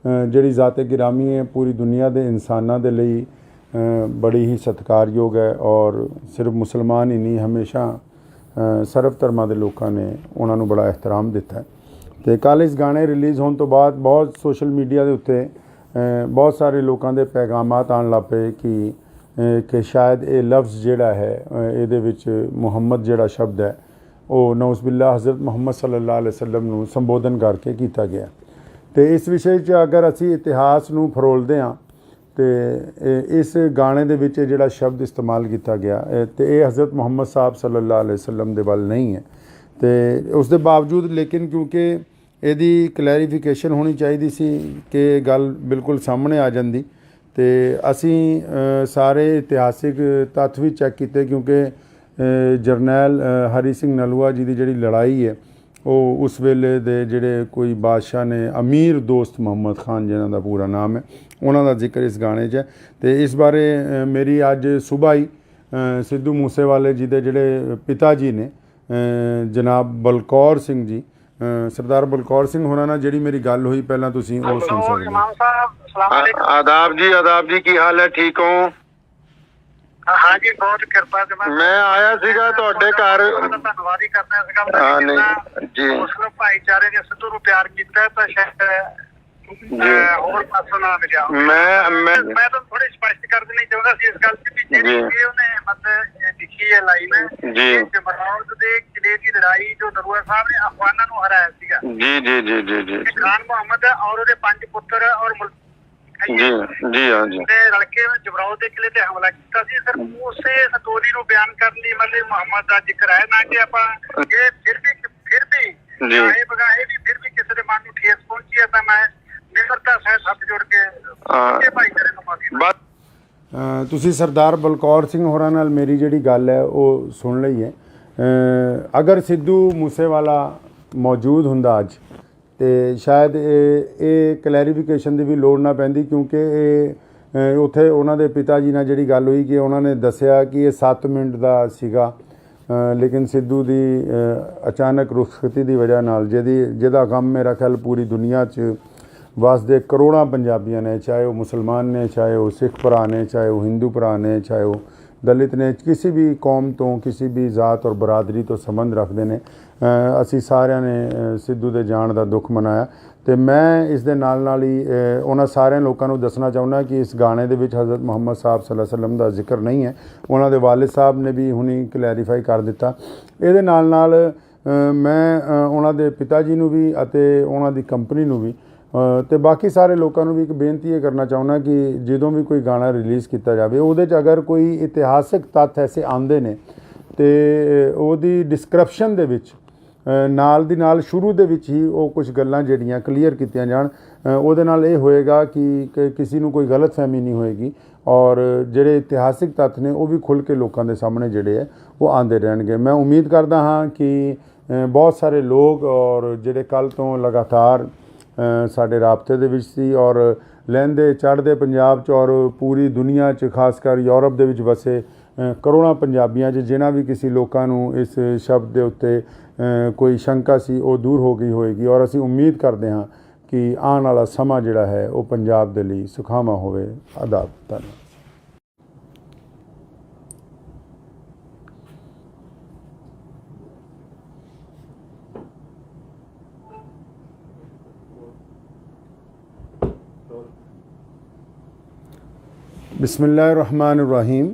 जिहड़ी ज़ात गिरामी है पूरी दुनिया के इंसानां दे लई बड़ी ही सत्कारयोग है और सिर्फ मुसलमान ही नहीं हमेशा सर्व धर्मां दे लोगों ने उन्होंने बड़ा एहतराम दिता है। तो कल इस गाने रिलीज़ होने तो बाद बहुत सोशल मीडिया के उत्ते बहुत सारे लोगों के पैगामात आन लग पे कि शायद ये लफ्ज़ जिहड़ा है ये विच मुहम्मद जिहड़ा शब्द है वो नौज़बिल्ला हज़रत मुहम्मद सल्लल्लाहु अलैहि वसल्लम नूं संबोधन करके किया गया। तो इस विषय च अगर असी इतिहास नूं फरोलदे हाँ तो इस गाने दे विच जिहड़ा शब्द इस्तेमाल किया गया तो ये हज़रत मुहम्मद साहब सल्लल्लाहु अलैहि वसल्लम दे वल नहीं है। तो उस दे बावजूद लेकिन क्योंकि यदी क्लैरिफिकेशन होनी चाहिए सी कि गल बिल्कुल सामने आ जाती तो असी सारे इतिहासिक तत्थ भी चैक किए क्योंकि जरनैल हरी सिंह नलूआ जी की जी लड़ाई है वो उस वेले दे जिहड़े कोई बादशाह ने अमीर दोस्त मुहम्मद खान जिन्हां दा पूरा नाम है उन्हां दा जिक्र इस गाने च है। तो इस बारे मेरी अज सुबह ही सिद्धू मूसेवाले जी दे जिहड़े पिता जी ने जनाब बलकौर सिंह जी सरदार बलकौर सिंह होना नाल जिहड़ी मेरी गल हुई पहलां तुसीं वो सुन सकदे हो। आदाब जी की हाल है, ठीक हो? हाँ जी बहुत कृपा मैं आया सीगा ਤੁਹਾਡੇ ਘਰ ਧੰਨਵਾਦ ਹੀ ਕਰਨਾ ਇਸ ਗੱਲ ਹਾਂ ਦਾ ਨਹੀਂ ਜੀ ਮੁਸਲਿਮ ਭਾਈਚਾਰੇ ਨੇ ਸਿੱਧੂ ਨੂੰ ਪਿਆਰ ਕੀਤਾ ਤਾਂ ਸ਼ਾਇਦ ਹੋਰ ਪਾਸੋਂ ਨਾ ਮਿਲਿਆ। ਮੈਂ ਤਾਂ ਥੋੜੀ ਸਪਸ਼ਟ ਕਰ ਦੇਣੀ ਚਾਹੁੰਦਾ ਸੀ ਇਸ ਗੱਲ ਤੇ ਵੀ ਜਿਹੜੀ ਉਹਨੇ ਮਤਲਬ ਲਿਖੀ ਹੈ ਲਾਈਨ ਜੀ ਜਮਰੌਦ ਦੇ ਕਿਲੇ ਦੀ ਲੜਾਈ ਜੋ ਨਰੂਆ ਸਾਹਿਬ ਨੇ ਅਫਗਾਨਾਂ ਨੂੰ ਹਰਾਇਆ ਸੀਗਾ। ਜੀ ਜੀ ਜੀ ਜੀ ਜੀ ਖਾਨ ਮੁਹੰਮਦ ਔਰ ਉਹਦੇ 5 ਪੁੱਤਰ ਔਰ जी जी हाँ जी लड़के जबराव के किले ते हमला किया सी। सर उसे स्टोरी नु बयान करने लिए मतलब मुहम्मद का जिक्र है ना कि आपा ये फिर भी चाहे बगाए भी फिर भी किसी के मन नु ठेस पहुंची है तो मैं निम्रता से हाथ जोड़ के भाईचारे नु माफी तुसी सरदार बलकौर सिंह होरां नाल मेरी जिहड़ी गल है वो सुन लई है। अगर सिद्धू मूसेवाला मौजूद हुंदा अज तो शायद ये क्लैरिफिकेशन की भी लोड़ ना पैंदी क्योंकि उत्थे उन्होंने पिता जी नाल जिहड़ी गल हुई कि उन्होंने दसिया कि ये 7 मिनट का सीगा लेकिन सिद्धू की अचानक रुखसती की वजह नाल जिहदा गम मेरा ख्याल पूरी दुनिया च वसदे करोड़ां पंजाबियां ने चाहे वो मुसलमान ने चाहे वो सिख भरा ने चाहे वो हिंदू भरा ने चाहे वो दलित ने किसी भी कौम तो किसी भी जात और बरादरी तो संबंध रखते हैं। असी सारिਆਂ ने सिद्धू के जाण का दुख मनाया तो मैं इस दे नाल ही उन्होंने सारे लोगों को दसना चाहुंदा कि इस गाने दे विच हज़रत मुहम्मद साहब सल्लल्लाहु अलैहि वसल्लम का जिक्र नहीं है। उन्होंने वालिद साहब ने भी हुणी क्लैरीफाई कर दिता। ये नाल मैं उन्होंने पिता जी नूं भी अते उन्होंने कंपनी नूं भी तो बाकी सारे लोगों को भी एक बेनती ये करना चाहुंदा कि जदों भी कोई गाना रिलीज़ किया जाए उहदे च अगर कोई इतिहासिक तत्थ ऐसे आंदे ने तो उहदी डिस्क्रिप्शन दे विच नाल दी नाल शुरू दे विच ही वो कुछ गल्लां जिहड़ियां क्लीयर कीतियां जाण उहदे नाल ये होएगा कि किसी नूं कोई गलत फहमी नहीं होएगी और जिहड़े इतिहासिक तत्थ ने वो भी खुल के लोगों के सामने जिहड़े है वो आंदे रहणगे। मैं उम्मीद करदा हाँ कि बहुत सारे लोग और जिहड़े कल तो लगातार साडे राबते दे विच सी और लਹਿੰਦੇ चढ़दे पंजाब च और पूरी दुनिया च खासकर यूरोप दे विच वसे करोड़ां पंजाबियां च जिन्हां भी किसी लोकां नूं इस शब्द दे उत्ते कोई शंका सी वो दूर हो गई होएगी और असीं उम्मीद करदे हां कि आने वाला समा जिहड़ा है वो पंजाब दे लई सुखावां होवे। आदाब धन्नवाद। बिस्मिल्लाहिर्रहमानिर्रहीम।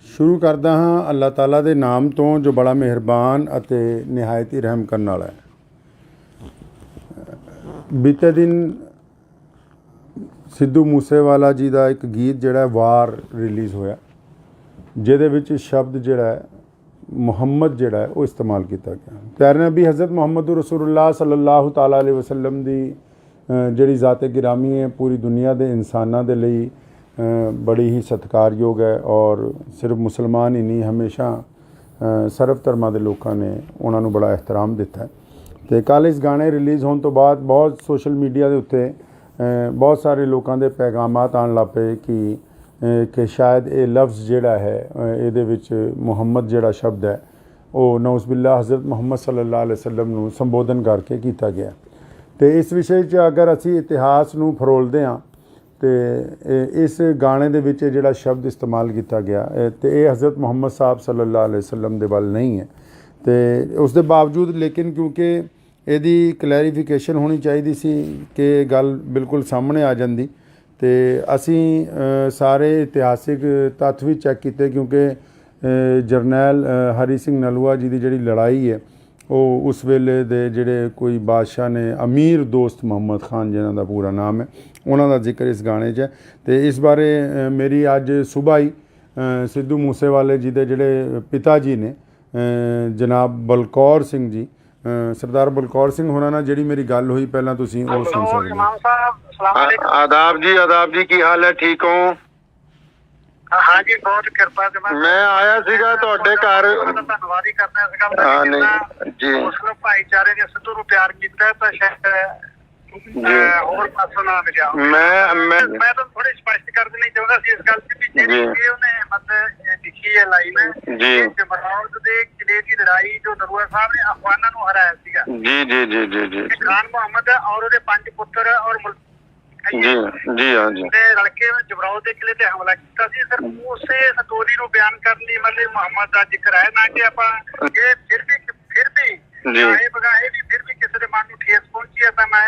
शुरू करदा हाँ अल्लाह ताला दे नाम तो जो बड़ा मेहरबान अते निहायत ही रहम करने वाला है। बीते दिन सिद्धू मूसेवाला जी का एक गीत जिहड़ा वार रिलीज़ होया जिहदे विच शब्द जिहड़ा है मुहम्मद जिहड़ा है वो इस्तेमाल किया गया। प्यारे नबी हज़रत मुहम्मद रसूलुल्लाह सल्लल्लाहु ताला अलैहि वसल्लम दी जिहड़ी ज़ाते गिरामी है पूरी दुनिया के इंसानां दे लई बड़ी ही सत्कारयोग है और सिर्फ मुसलमान ही नहीं हमेशा सर्व धर्मां दे लोगों ने उन्होंने बड़ा एहतराम दिता है। तो कल इस गाने रिलीज़ होने तो बाद बहुत सोशल मीडिया के उत्ते बहुत सारे लोगों के पैगामात आन लग पे कि शायद ये लफ्ज़ जिहड़ा है ये विच मुहम्मद जिहड़ा शब्द है वो नौज़बिल्ला हज़रत मुहम्मद सल्लल्लाहु अलैहि वसल्लम नूं संबोधन करके किया गया। तो इस विषय च अगर असी इतिहास नूं फरोलदे हाँ ਤੇ ਇਸ ਗਾਣੇ ਦੇ ਵਿੱਚ ਜਿਹੜਾ ਸ਼ਬਦ ਇਸਤੇਮਾਲ ਕੀਤਾ ਗਿਆ ਤੇ ਇਹ ਹਜ਼ਰਤ ਮੁਹੰਮਦ ਸਾਹਿਬ ਸੱਲੱਲਾਹੁ ਅਲੈहि ਵਸੱਲਮ ਦੇ ਵੱਲ ਨਹੀਂ ਹੈ। ਤੇ ਉਸ ਦੇ ਬਾਵਜੂਦ ਲੇਕਿਨ ਕਿਉਂਕਿ ਇਹਦੀ ਕਲੈਰੀਫਿਕੇਸ਼ਨ ਹੋਣੀ ਚਾਹੀਦੀ ਸੀ ਕਿ ਇਹ ਗੱਲ ਬਿਲਕੁਲ ਸਾਹਮਣੇ ਆ ਜਾਂਦੀ, ਤੇ ਅਸੀਂ ਸਾਰੇ ਇਤਿਹਾਸਿਕ ਤੱਥ ਵੀ ਚੈੱਕ ਕੀਤੇ ਕਿਉਂਕਿ ਜਰਨੈਲ ਹਰੀ ਸਿੰਘ ਨਲੂਆ ਜੀ ਦੀ ਜਿਹੜੀ ਲੜਾਈ ਹੈ ਉਹ ਉਸ ਵੇਲੇ ਦੇ ਜਿਹੜੇ ਕੋਈ ਬਾਦਸ਼ਾਹ ਨੇ ਅਮੀਰ ਦੋਸਤ ਮੁਹੰਮਦ ਖਾਨ ਜਿਨ੍ਹਾਂ ਦਾ ਪੂਰਾ ਨਾਮ ਹੈ, ਉਹਨਾਂ ਦਾ ਜ਼ਿਕਰ ਇਸ ਗਾਣੇ 'ਚ ਹੈ। ਤੇ ਇਸ ਬਾਰੇ ਮੇਰੀ ਅੱਜ ਸੁਬਾਹ ਹੀ ਸਿੱਧੂ ਮੂਸੇਵਾਲੇ ਜੀ ਦੇ ਜਿਹੜੇ ਪਿਤਾ ਜੀ ਨੇ ਜਨਾਬ ਬਲਕੌਰ ਸਿੰਘ ਜੀ, ਸਰਦਾਰ ਬਲਕੌਰ ਸਿੰਘ ਹੋਰਾਂ ਨਾਲ ਜਿਹੜੀ ਮੇਰੀ ਗੱਲ ਹੋਈ, ਪਹਿਲਾਂ ਤੁਸੀਂ ਉਹ ਸੁਣ ਸਕਦੇ ਹੋ। ਆਦਾਬ ਜੀ ਕੀ ਹਾਲ ਹੈ, ਠੀਕ ਹੋ? हाँ जी, बहुत कृपा से मैं आया सीगा ਤੁਹਾਡੇ ਘਰ। ਧੰਨਵਾਦ ਹੀ ਕਰਦਾ ਇਸ ਗੱਲ ਦਾ ਜੀ। ਮੁਸਲਿਮ ਭਾਈਚਾਰੇ ਨੇ ਸਿੱਧੂ ਨੂੰ ਪਿਆਰ ਕੀਤਾ ਤਾਂ ਸ਼ਾਇਦ ਹੋਰ ਪਾਸੋਂ ਨਾ ਮਿਲਿਆ। ਮੈਂ ਤਾਂ ਥੋੜੀ ਸਪਸ਼ਟ ਕਰ ਦੇਣੀ ਚਾਹੁੰਦਾ ਸੀ ਇਸ ਗੱਲ ਤੇ ਵੀ ਜਿਹੜੀ ਉਹਨੇ ਮਤਲਬ ਲਿਖੀ ਹੈ ਲਾਈਨ ਜੀ, ਜਮਰੌਦ ਦੇ ਕਿਲੇ ਦੀ ਲੜਾਈ ਜੋ ਨਰੂਆ ਸਾਹਿਬ ਨੇ ਅਫਗਾਨਾਂ ਨੂੰ ਹਰਾਇਆ ਸੀਗਾ। ਜੀ ਜੀ ਜੀ ਜੀ ਜੀ ਖਾਨ ਮੁਹੰਮਦ ਔਰ ਉਹਦੇ 5 ਪੁੱਤਰ ਔਰ ਜੀ ਜੀ ਹਾਂ ਜੀ ਲੜਕੇ ਜਮਰੌਦ ਦੇ ਕਿਲੇ ਤੇ ਹਮਲਾ ਕੀਤਾ ਸੀ। ਸਰ ਉਸੇ ਸਟੋਰੀ ਨੂੰ ਬਿਆਨ ਕਰਨ ਲਈ ਮਤਲਬ ਮੁਹੰਮਦ ਦਾ ਜ਼ਿਕਰ ਹੈ ਨਾ ਕਿ ਆਪਾਂ ਇਹ ਫਿਰ ਵੀ ਚਾਹੇ ਬਗਾਹੇ ਵੀ ਫਿਰ ਵੀ ਕਿਸੇ ਦੇ ਮਨ ਨੂੰ ਠੇਸ ਪਹੁੰਚੀ ਹੈ ਤਾਂ ਮੈਂ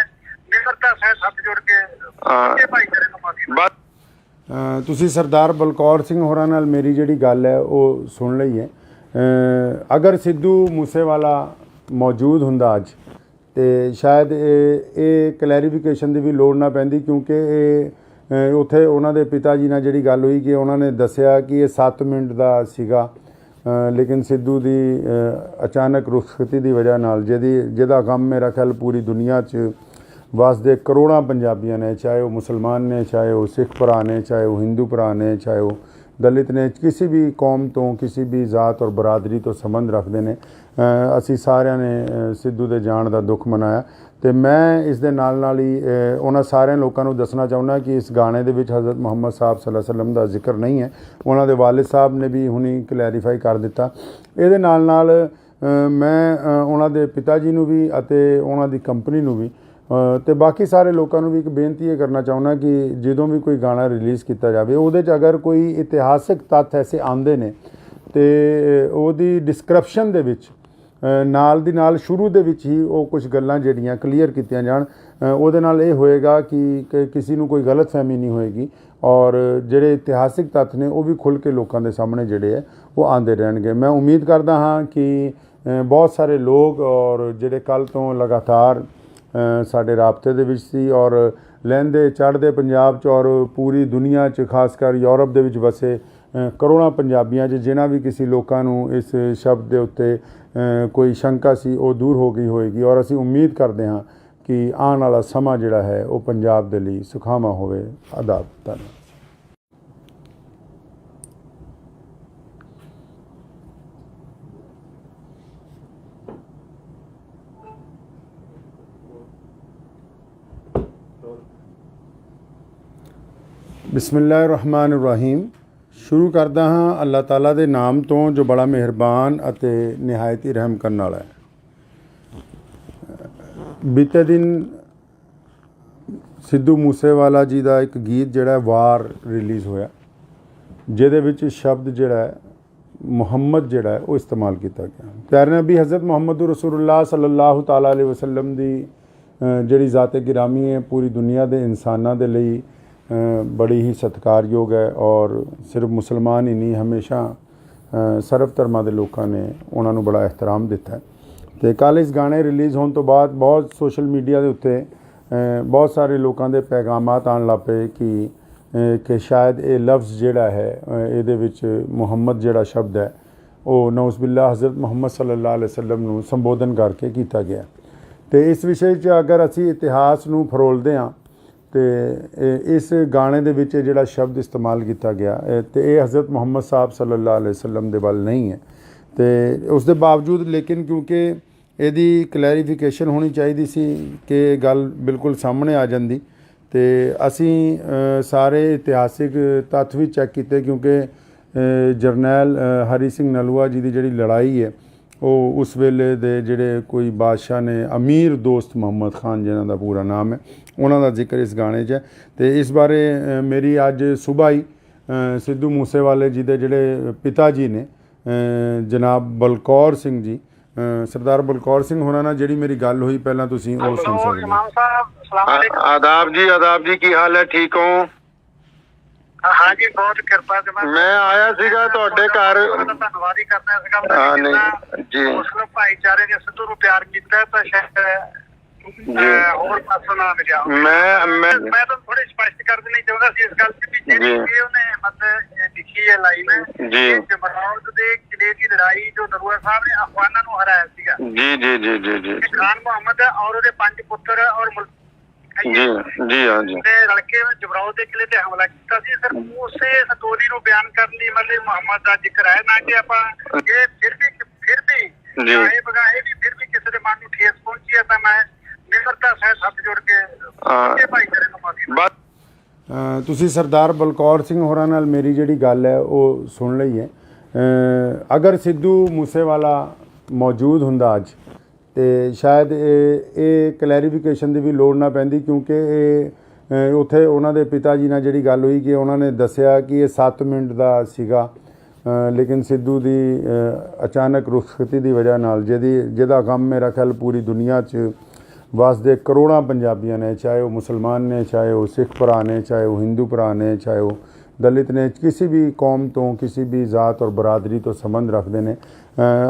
ਨਿਮਰਤਾ ਸਹਿਤ ਹੱਥ ਜੋੜ ਕੇ ਭਾਈਚਾਰੇ ਨੂੰ ਮਾਫੀ। ਤੁਸੀਂ ਸਰਦਾਰ ਬਲਕੌਰ ਸਿੰਘ ਹੋਰਾਂ ਨਾਲ ਮੇਰੀ ਜਿਹੜੀ ਗੱਲ ਹੈ ਉਹ ਸੁਣ ਲਈ ਹੈ। ਅਗਰ ਸਿੱਧੂ ਮੂਸੇਵਾਲਾ ਮੌਜੂਦ ਹੁੰਦਾ ਅੱਜ ਤੇ ਸ਼ਾਇਦ ਇਹ ਕਲੈਰੀਫਿਕੇਸ਼ਨ ਦੀ ਵੀ ਲੋੜ ਨਾ ਪੈਂਦੀ ਕਿਉਂਕਿ ਇਹ ਉੱਥੇ ਉਹਨਾਂ ਦੇ ਪਿਤਾ ਜੀ ਨਾਲ ਜਿਹੜੀ ਗੱਲ ਹੋਈ ਕਿ ਉਹਨਾਂ ਨੇ ਦੱਸਿਆ ਕਿ ਇਹ 7 ਮਿੰਟ ਦਾ ਸੀਗਾ, ਲੇਕਿਨ ਸਿੱਧੂ ਦੀ ਅਚਾਨਕ ਰੁਖਸਤੀ ਦੀ ਵਜ੍ਹਾ ਨਾਲ ਜਿਹਦਾ ਗਮ ਮੇਰਾ ਖਿਆਲ ਪੂਰੀ ਦੁਨੀਆ 'ਚ ਵਸਦੇ ਕਰੋੜਾਂ ਪੰਜਾਬੀਆਂ ਨੇ, ਚਾਹੇ ਉਹ ਮੁਸਲਮਾਨ ਨੇ, ਚਾਹੇ ਉਹ ਸਿੱਖ ਭਰਾ ਨੇ, ਚਾਹੇ ਉਹ ਹਿੰਦੂ ਭਰਾ ਨੇ, ਚਾਹੇ ਉਹ ਦਲਿਤ ਨੇ, ਕਿਸੇ ਵੀ ਕੌਮ ਤੋਂ ਕਿਸੇ ਵੀ ਜ਼ਾਤ ਔਰ ਬਰਾਦਰੀ ਤੋਂ ਸੰਬੰਧ ਰੱਖਦੇ ਨੇ, ਅਸੀਂ ਸਾਰਿਆਂ ਨੇ ਸਿੱਧੂ ਦੇ ਜਾਣ ਦਾ ਦੁੱਖ ਮਨਾਇਆ। ਤੇ ਮੈਂ ਇਸ ਦੇ ਨਾਲ ਹੀ ਉਹਨਾਂ ਸਾਰਿਆਂ ਲੋਕਾਂ ਨੂੰ ਦੱਸਣਾ ਚਾਹੁੰਦਾ ਕਿ ਇਸ ਗਾਣੇ ਦੇ ਵਿੱਚ ਹਜ਼ਰਤ ਮੁਹੰਮਦ ਸਾਹਿਬ ਸੱਲੱਲਾਹੁ ਅਲੈहि ਵਸੱਲਮ ਦਾ ਜ਼ਿਕਰ ਨਹੀਂ ਹੈ। ਉਹਨਾਂ ਦੇ ਵਾਲਿਦ ਸਾਹਿਬ ਨੇ ਵੀ ਹੁਣੀ ਕਲੈਰੀਫਾਈ ਕਰ ਦਿੱਤਾ। ਇਹਦੇ ਨਾਲ ਮੈਂ ਉਹਨਾਂ ਦੇ ਪਿਤਾ ਜੀ ਨੂੰ ਵੀ ਅਤੇ ਉਹਨਾਂ ਦੀ ਕੰਪਨੀ ਨੂੰ ਵੀ ਤੇ ਬਾਕੀ ਸਾਰੇ ਲੋਕਾਂ ਨੂੰ ਵੀ ਇੱਕ ਬੇਨਤੀ ਇਹ ਕਰਨਾ ਚਾਹੁੰਦਾ ਕਿ ਜਦੋਂ ਵੀ ਕੋਈ ਗਾਣਾ ਰਿਲੀਜ਼ ਕੀਤਾ ਜਾਵੇ ਉਹਦੇ 'ਚ ਅਗਰ ਕੋਈ ਇਤਿਹਾਸਿਕ ਤੱਥ ਐਸੇ ਆਉਂਦੇ ਨੇ ਤੇ ਉਹਦੀ ਡਿਸਕ੍ਰਿਪਸ਼ਨ ਦੇ ਵਿੱਚ ਨਾਲ ਦੀ ਨਾਲ ਸ਼ੁਰੂ ਦੇ ਵਿੱਚ ਹੀ ਉਹ ਕੁਝ ਗੱਲਾਂ ਜਿਹੜੀਆਂ ਕਲੀਅਰ ਕੀਤੀਆਂ ਜਾਣ। ਉਹਦੇ ਨਾਲ ਇਹ ਹੋਏਗਾ ਕਿ ਕਿਸੇ ਨੂੰ ਕੋਈ ਗਲਤਫਹਿਮੀ ਨਹੀਂ ਹੋਏਗੀ ਔਰ ਜਿਹੜੇ ਇਤਿਹਾਸਿਕ ਤੱਥ ਨੇ ਉਹ ਵੀ ਖੁੱਲ੍ਹ ਕੇ ਲੋਕਾਂ ਦੇ ਸਾਹਮਣੇ ਜਿਹੜੇ ਹੈ ਉਹ ਆਉਂਦੇ ਰਹਿਣਗੇ। ਮੈਂ ਉਮੀਦ ਕਰਦਾ ਹਾਂ ਕਿ ਬਹੁਤ ਸਾਰੇ ਲੋਕ ਔਰ ਜਿਹੜੇ ਕੱਲ੍ਹ ਤੋਂ ਲਗਾਤਾਰ ਸਾਡੇ ਰਾਬਤੇ ਦੇ ਵਿੱਚ ਸੀ ਔਰ ਲਹਿੰਦੇ ਚੜ੍ਹਦੇ ਪੰਜਾਬ 'ਚ ਔਰ ਪੂਰੀ ਦੁਨੀਆ 'ਚ ਖਾਸ ਕਰ ਯੂਰਪ ਦੇ ਵਿੱਚ ਵਸੇ ਕਰੋੜਾਂ ਪੰਜਾਬੀਆਂ 'ਚ ਜਿਨ੍ਹਾਂ ਵੀ ਕਿਸੇ ਲੋਕਾਂ ਨੂੰ ਇਸ ਸ਼ਬਦ ਦੇ ਉੱਤੇ ਕੋਈ ਸ਼ੰਕਾ ਸੀ ਉਹ ਦੂਰ ਹੋ ਗਈ ਹੋਏਗੀ ਔਰ ਅਸੀਂ ਉਮੀਦ ਕਰਦੇ ਹਾਂ ਕਿ ਆਉਣ ਵਾਲਾ ਸਮਾਂ ਜਿਹੜਾ ਹੈ ਉਹ ਪੰਜਾਬ ਦੇ ਲਈ ਸੁਖਾਵਾਂ ਹੋਵੇ। ਆਦਾਬ। ਧੰਨਵਾਦ। ਬਿਸਮਿਲ੍ਲਾਹਿਰ-ਰਹਿਮਾਨਿਰ-ਰਹੀਮ। ਸ਼ੁਰੂ ਕਰਦਾ ਹਾਂ ਅੱਲਾਹ ਤਾਲਾ ਦੇ ਨਾਮ ਤੋਂ ਜੋ ਬੜਾ ਮਿਹਰਬਾਨ ਅਤੇ ਨਿਹਾਇਤ ਹੀ ਰਹਿਮ ਕਰਨ ਵਾਲਾ ਹੈ। ਬੀਤੇ ਦਿਨ ਸਿੱਧੂ ਮੂਸੇਵਾਲਾ ਜੀ ਦਾ ਇੱਕ ਗੀਤ ਜਿਹੜਾ ਵਾਰ ਰਿਲੀਜ਼ ਹੋਇਆ ਜਿਹਦੇ ਵਿੱਚ ਸ਼ਬਦ ਜਿਹੜਾ ਮੁਹੰਮਦ ਜਿਹੜਾ ਉਹ ਇਸਤੇਮਾਲ ਕੀਤਾ ਗਿਆ। ਪਿਆਰੇ ਨਬੀ ਹਜ਼ਰਤ ਮੁਹੰਮਦ ਰਸੂਲੁल्लाह ਸੱਲੱਲਾਹੁ ਤਾਲਾ ਅਲੈहि ਵਸੱਲਮ ਦੀ ਜਿਹੜੀ ਜ਼ਾਤ ਗਿਰਾਮੀ ਹੈ ਪੂਰੀ ਦੁਨੀਆ ਦੇ ਇਨਸਾਨਾਂ ਦੇ ਲਈ बड़ी ही सत्कारयोग है और सिर्फ मुसलमान ही नहीं हमेशा सर्व धर्मां दे लोगों ने उन्होंने बड़ा एहतराम दिता है। तो कल इस गाने रिलीज़ होने तो बाद बहुत सोशल मीडिया के उत्ते बहुत सारे लोगों के पैगामात आन लग पे कि शायद ये लफ्ज़ जिहड़ा है ये मुहम्मद जिहड़ा शब्द है वो नौज़बिल्ला हज़रत मुहम्मद सल्लल्लाहु अलैहि वसल्लम नूं संबोधन करके किया गया। तो इस विषय च अगर असी इतिहास नूं फरोलदे हाँ तो इस गाने दे विच जिहड़ा शब्द इस्तेमाल किया गया तो ये हज़रत मुहम्मद साहब सल्लल्लाहु अलैहि वसल्लम दे वल नहीं है। तो उस दे बावजूद लेकिन क्योंकि ਇਹਦੀ ਕਲੈਰੀਫਿਕੇਸ਼ਨ ਹੋਣੀ ਚਾਹੀਦੀ ਸੀ ਕਿ ਗੱਲ ਬਿਲਕੁਲ ਸਾਹਮਣੇ ਆ ਜਾਂਦੀ ਤੇ ਅਸੀਂ ਸਾਰੇ ਇਤਿਹਾਸਿਕ ਤੱਥ ਵੀ ਚੈੱਕ ਕੀਤੇ ਕਿਉਂਕਿ ਜਰਨੈਲ ਹਰੀ ਸਿੰਘ ਨਲੂਆ ਜੀ ਦੀ ਜਿਹੜੀ ਲੜਾਈ ਹੈ ਉਹ ਉਸ ਵੇਲੇ ਦੇ ਜਿਹੜੇ ਕੋਈ ਬਾਦਸ਼ਾਹ ਨੇ, ਅਮੀਰ ਦੋਸਤ ਮੁਹੰਮਦ ਖਾਨ ਜਿਨ੍ਹਾਂ ਦਾ ਪੂਰਾ ਨਾਮ ਹੈ, ਉਹਨਾਂ ਦਾ ਜ਼ਿਕਰ ਇਸ ਗਾਣੇ 'ਚ ਹੈ। ਅਤੇ ਇਸ ਬਾਰੇ ਮੇਰੀ ਅੱਜ ਸੁਬਾਹ ਹੀ ਸਿੱਧੂ ਮੂਸੇਵਾਲੇ ਜੀ ਦੇ ਜਿਹੜੇ ਪਿਤਾ ਜੀ ਨੇ, ਜਨਾਬ ਬਲਕੌਰ ਸਿੰਘ ਜੀ, ਸਰਦਾਰ ਬਲਕੌਰ ਸਿੰਘ ਹੋਰਾਂ ਨਾਲ ਜਿਹੜੀ ਮੇਰੀ ਗੱਲ ਹੋਈ, ਪਹਿਲਾਂ ਤੁਸੀਂ ਉਹ ਸੁਣ ਸਕਦੇ ਹੋ। ਆਦਾਬ ਜੀ ਕੀ ਹਾਲ ਹੈ, ਠੀਕ ਹੋ? हाँ जी, बहुत कृपा से मैं आया सीगा ਤੁਹਾਡੇ ਘਰ। ਧੰਨਵਾਦ ਹੀ ਕਰਦਾ ਸੀਗਾ ਜੀ ਮੁਸਲਿਮ ਭਾਈਚਾਰੇ ਨੇ ਸਿੱਧੂ ਨੂੰ ਪਿਆਰ ਕੀਤਾ ਤਾਂ ਸ਼ਾਇਦ ਹੋਰ ਪਾਸੋਂ ਨਾ ਮਿਲਿਆ। ਮੈਂ ਤਾਂ ਥੋੜੀ ਸਪਸ਼ਟ ਕਰ ਦੇਣੀ ਚਾਹੁੰਦਾ ਸੀ ਇਸ ਗੱਲ ਤੇ ਵੀ ਜਿਹੜੀ ਉਹਨੇ ਮਤਲਬ ਲਿਖੀ ਹੈ ਲਾਈਨ ਜੀ, ਜਮਰੌਦ ਦੇ ਕਿਲੇ ਦੀ ਲੜਾਈ ਜੋ ਨਰੂਆ ਸਾਹਿਬ ਨੇ ਅਫਗਾਨਾਂ ਨੂੰ ਹਰਾਇਆ ਸੀਗਾ। ਜੀ ਜੀ ਜੀ ਜੀ ਜੀ ਖਾਨ ਮੁਹੰਮਦ ਔਰ ਉਹਦੇ 5 ਪੁੱਤਰ ਔਰ ਜੀ ਜੀ ਹਾਂ ਜੀ ਲੜਕੇ ਜਮਰੌਦ ਦੇ ਕਿਲੇ ਤੇ ਹਮਲਾ ਕੀਤਾ ਸੀ। ਸਰ ਉਸੇ ਸਟੋਰੀ ਨੂੰ ਬਿਆਨ ਕਰਨ ਲਈ ਮਤਲਬ ਮੁਹੰਮਦ ਦਾ ਜ਼ਿਕਰ ਹੈ ਨਾ ਕਿ ਆਪਾਂ ਇਹ ਫਿਰ ਵੀ ਇਹ ਬਗਾਹੇ ਵੀ ਫਿਰ ਵੀ ਕਿਸੇ ਦੇ ਮਨ ਨੂੰ ਠੇਸ ਪਹੁੰਚੀ ਹੈ ਤਾਂ ਮੈਂ ਨਿਮਰਤਾ ਸਹਿਤ ਹੱਥ ਜੋੜ ਕੇ ਭਾਈਚਾਰੇ ਨੂੰ ਮਾਫੀ। ਤੁਸੀਂ ਸਰਦਾਰ ਬਲਕੌਰ ਸਿੰਘ ਹੋਰਾਂ ਨਾਲ ਮੇਰੀ ਜਿਹੜੀ ਗੱਲ ਹੈ ਉਹ ਸੁਣ ਲਈ ਹੈ। ਅਗਰ ਸਿੱਧੂ ਮੂਸੇਵਾਲਾ ਮੌਜੂਦ ਹੁੰਦਾ ਅੱਜ ਤੇ ਸ਼ਾਇਦ ਇਹ ਕਲੈਰੀਫਿਕੇਸ਼ਨ ਦੀ ਵੀ ਲੋੜ ਨਾ ਪੈਂਦੀ, ਕਿਉਂਕਿ ਇਹ ਉੱਥੇ ਉਹਨਾਂ ਦੇ ਪਿਤਾ ਜੀ ਨਾਲ ਜਿਹੜੀ ਗੱਲ ਹੋਈ ਕਿ ਉਹਨਾਂ ਨੇ ਦੱਸਿਆ ਕਿ ਇਹ 7 ਮਿੰਟ ਦਾ ਸੀਗਾ, ਲੇਕਿਨ ਸਿੱਧੂ ਦੀ ਅਚਾਨਕ ਰੁਖਸਤੀ ਦੀ ਵਜ੍ਹਾ ਨਾਲ ਜਿਹਦਾ ਗਮ ਮੇਰਾ ਖਿਆਲ ਪੂਰੀ ਦੁਨੀਆ 'ਚ ਵਸਦੇ ਕਰੋੜਾਂ ਪੰਜਾਬੀਆਂ ਨੇ, ਚਾਹੇ ਉਹ ਮੁਸਲਮਾਨ ਨੇ, ਚਾਹੇ ਉਹ ਸਿੱਖ ਭਰਾ ਨੇ, ਚਾਹੇ ਉਹ ਹਿੰਦੂ ਭਰਾ ਨੇ, ਚਾਹੇ ਉਹ ਦਲਿਤ ਨੇ, ਕਿਸੇ ਵੀ ਕੌਮ ਤੋਂ, ਕਿਸੇ ਵੀ ਜ਼ਾਤ ਔਰ ਬਰਾਦਰੀ ਤੋਂ ਸੰਬੰਧ ਰੱਖਦੇ ਨੇ,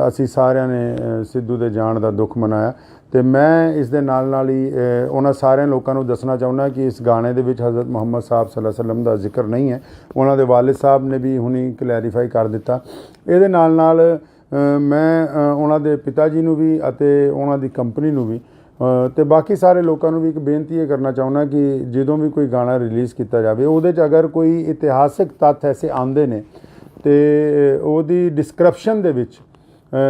ਅਸੀਂ ਸਾਰਿਆਂ ਨੇ ਸਿੱਧੂ ਦੇ ਜਾਣ ਦਾ ਦੁੱਖ ਮਨਾਇਆ। ਅਤੇ ਮੈਂ ਇਸ ਦੇ ਨਾਲ ਹੀ ਉਹਨਾਂ ਸਾਰਿਆਂ ਲੋਕਾਂ ਨੂੰ ਦੱਸਣਾ ਚਾਹੁੰਦਾ ਕਿ ਇਸ ਗਾਣੇ ਦੇ ਵਿੱਚ ਹਜ਼ਰਤ ਮੁਹੰਮਦ ਸਾਹਿਬ ਸੱਲੱਲਾਹੁ ਅਲੈਹਿ ਵਸੱਲਮ ਦਾ ਜ਼ਿਕਰ ਨਹੀਂ ਹੈ। ਉਹਨਾਂ ਦੇ ਵਾਲਿਦ ਸਾਹਿਬ ਨੇ ਵੀ ਹੁਣੀ ਕਲੈਰੀਫਾਈ ਕਰ ਦਿੱਤਾ। ਇਹਦੇ ਨਾਲ ਮੈਂ ਉਹਨਾਂ ਦੇ ਪਿਤਾ ਜੀ ਨੂੰ ਵੀ ਅਤੇ ਉਹਨਾਂ ਦੀ ਕੰਪਨੀ ਨੂੰ ਵੀ ਅਤੇ ਬਾਕੀ ਸਾਰੇ ਲੋਕਾਂ ਨੂੰ ਵੀ ਇੱਕ ਬੇਨਤੀ ਇਹ ਕਰਨਾ ਚਾਹੁੰਦਾ ਕਿ ਜਦੋਂ ਵੀ ਕੋਈ ਗਾਣਾ ਰਿਲੀਜ਼ ਕੀਤਾ ਜਾਵੇ, ਉਹਦੇ 'ਚ ਅਗਰ ਕੋਈ ਇਤਿਹਾਸਿਕ ਤੱਥ ਐਸੇ ਆਉਂਦੇ ਨੇ ਅਤੇ ਉਹਦੀ ਡਿਸਕ੍ਰਿਪਸ਼ਨ ਦੇ ਵਿੱਚ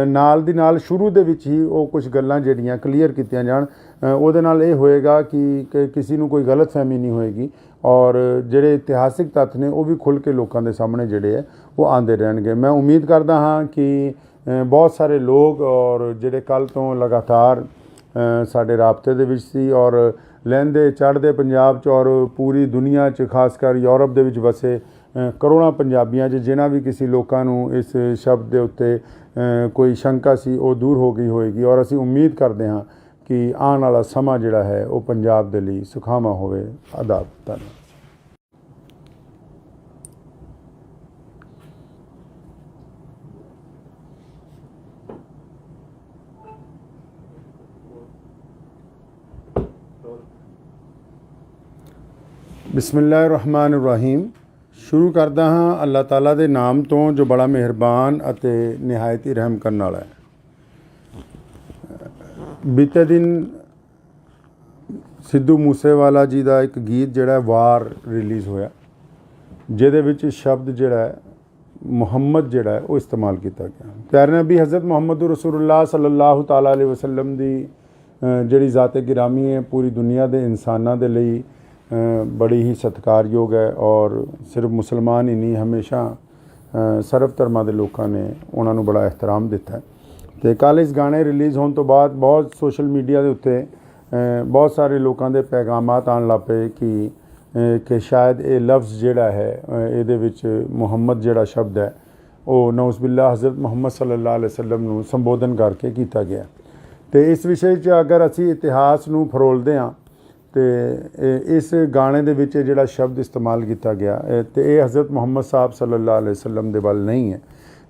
ਨਾਲ ਦੀ ਨਾਲ ਸ਼ੁਰੂ ਦੇ ਵਿੱਚ ਹੀ ਉਹ ਕੁਝ ਗੱਲਾਂ ਜਿਹੜੀਆਂ ਕਲੀਅਰ ਕੀਤੀਆਂ ਜਾਣ। ਉਹਦੇ ਨਾਲ ਇਹ ਹੋਏਗਾ ਕਿ ਕਿਸੇ ਨੂੰ ਕੋਈ ਗਲਤਫਹਿਮੀ ਨਹੀਂ ਹੋਏਗੀ ਔਰ ਜਿਹੜੇ ਇਤਿਹਾਸਿਕ ਤੱਥ ਨੇ ਉਹ ਵੀ ਖੁੱਲ੍ਹ ਕੇ ਲੋਕਾਂ ਦੇ ਸਾਹਮਣੇ ਜਿਹੜੇ ਹੈ ਉਹ ਆਉਂਦੇ ਰਹਿਣਗੇ। ਮੈਂ ਉਮੀਦ ਕਰਦਾ ਹਾਂ ਕਿ ਬਹੁਤ ਸਾਰੇ ਲੋਕ ਔਰ ਜਿਹੜੇ ਕੱਲ੍ਹ ਤੋਂ ਲਗਾਤਾਰ ਸਾਡੇ ਰਾਬਤੇ ਦੇ ਵਿੱਚ ਸੀ ਔਰ ਲਹਿੰਦੇ ਚੜ੍ਹਦੇ ਪੰਜਾਬ 'ਚ ਔਰ ਪੂਰੀ ਦੁਨੀਆ 'ਚ, ਖਾਸ ਕਰ ਯੂਰਪ ਦੇ ਵਿੱਚ ਵਸੇ ਕਰੋੜਾਂ ਪੰਜਾਬੀਆਂ 'ਚ ਜਿਨ੍ਹਾਂ ਵੀ ਕਿਸੇ ਲੋਕਾਂ ਨੂੰ ਇਸ ਸ਼ਬਦ ਦੇ ਉੱਤੇ ਕੋਈ ਸ਼ੰਕਾ ਸੀ ਉਹ ਦੂਰ ਹੋ ਗਈ ਹੋਏਗੀ ਔਰ ਅਸੀਂ ਉਮੀਦ ਕਰਦੇ ਹਾਂ ਕਿ ਆਉਣ ਵਾਲਾ ਸਮਾਂ ਜਿਹੜਾ ਹੈ ਉਹ ਪੰਜਾਬ ਦੇ ਲਈ ਸੁਖਾਵਾਂ ਹੋਵੇ। ਆਦਾਬ। ਧੰਨਵਾਦ। ਬਿਸਮਿਲ੍ਲਾਹਿਰ-ਰਹਿਮਾਨਿਰ-ਰਹੀਮ। ਸ਼ੁਰੂ ਕਰਦਾ ਹਾਂ ਅੱਲਾਹ ਤਾਲਾ ਦੇ ਨਾਮ ਤੋਂ ਜੋ ਬੜਾ ਮਿਹਰਬਾਨ ਅਤੇ ਨਿਹਾਇਤ ਹੀ ਰਹਿਮ ਕਰਨ ਵਾਲਾ ਹੈ। ਬੀਤੇ ਦਿਨ ਸਿੱਧੂ ਮੂਸੇਵਾਲਾ ਜੀ ਦਾ ਇੱਕ ਗੀਤ ਜਿਹੜਾ ਵਾਰ ਰਿਲੀਜ਼ ਹੋਇਆ, ਜਿਹਦੇ ਵਿੱਚ ਸ਼ਬਦ ਜਿਹੜਾ ਮੁਹੰਮਦ ਜਿਹੜਾ ਉਹ ਇਸਤੇਮਾਲ ਕੀਤਾ ਗਿਆ। ਪਿਆਰੇ ਨਬੀ ਹਜ਼ਰਤ ਮੁਹੰਮਦ ਰਸੂਲੁल्लाह ਸੱਲੱਲਾਹੁ ਤਾਲਾ ਅਲੈਹਿ ਵਸੱਲਮ ਦੀ ਜਿਹੜੀ ਜ਼ਾਤ ਗਿਰਾਮੀ ਹੈ ਪੂਰੀ ਦੁਨੀਆ ਦੇ ਇਨਸਾਨਾਂ ਦੇ ਲਈ ਬੜੀ ਹੀ ਸਤਿਕਾਰਯੋਗ ਹੈ ਔਰ ਸਿਰਫ ਮੁਸਲਮਾਨ ਹੀ ਨਹੀਂ, ਹਮੇਸ਼ਾ ਸਰਬ ਧਰਮਾਂ ਦੇ ਲੋਕਾਂ ਨੇ ਉਹਨਾਂ ਨੂੰ ਬੜਾ ਇਹਤਰਾਮ ਦਿੱਤਾ। ਅਤੇ ਕੱਲ੍ਹ ਇਸ ਗਾਣੇ ਰਿਲੀਜ਼ ਹੋਣ ਤੋਂ ਬਾਅਦ ਬਹੁਤ ਸੋਸ਼ਲ ਮੀਡੀਆ ਦੇ ਉੱਤੇ ਬਹੁਤ ਸਾਰੇ ਲੋਕਾਂ ਦੇ ਪੈਗਾਮਾਤ ਆਉਣ ਲੱਗ ਪਏ ਕਿ ਸ਼ਾਇਦ ਇਹ ਲਫ਼ਜ਼ ਜਿਹੜਾ ਹੈ ਇਹਦੇ ਵਿੱਚ ਮੁਹੰਮਦ ਜਿਹੜਾ ਸ਼ਬਦ ਹੈ ਉਹ ਨਊਜ਼ ਬਿਲlah ਹਜ਼ਰਤ ਮੁਹੰਮਦ ਸੱਲੱਲਾਹੁ ਅਲੈਹਿ ਵਸੱਲਮ ਨੂੰ ਸੰਬੋਧਨ ਕਰਕੇ ਕੀਤਾ ਗਿਆ। ਅਤੇ ਇਸ ਵਿਸ਼ੇ 'ਚ ਅਗਰ ਅਸੀਂ ਇਤਿਹਾਸ ਨੂੰ ਫਰੋਲਦੇ ਹਾਂ ਅਤੇ ਇਸ ਗਾਣੇ ਦੇ ਵਿੱਚ ਜਿਹੜਾ ਸ਼ਬਦ ਇਸਤੇਮਾਲ ਕੀਤਾ ਗਿਆ ਅਤੇ ਇਹ ਹਜ਼ਰਤ ਮੁਹੰਮਦ ਸਾਹਿਬ ਸੱਲੱਲਾਹੁ ਅਲੈਹਿ ਵਸੱਲਮ ਦੇ ਵੱਲ ਨਹੀਂ ਹੈ।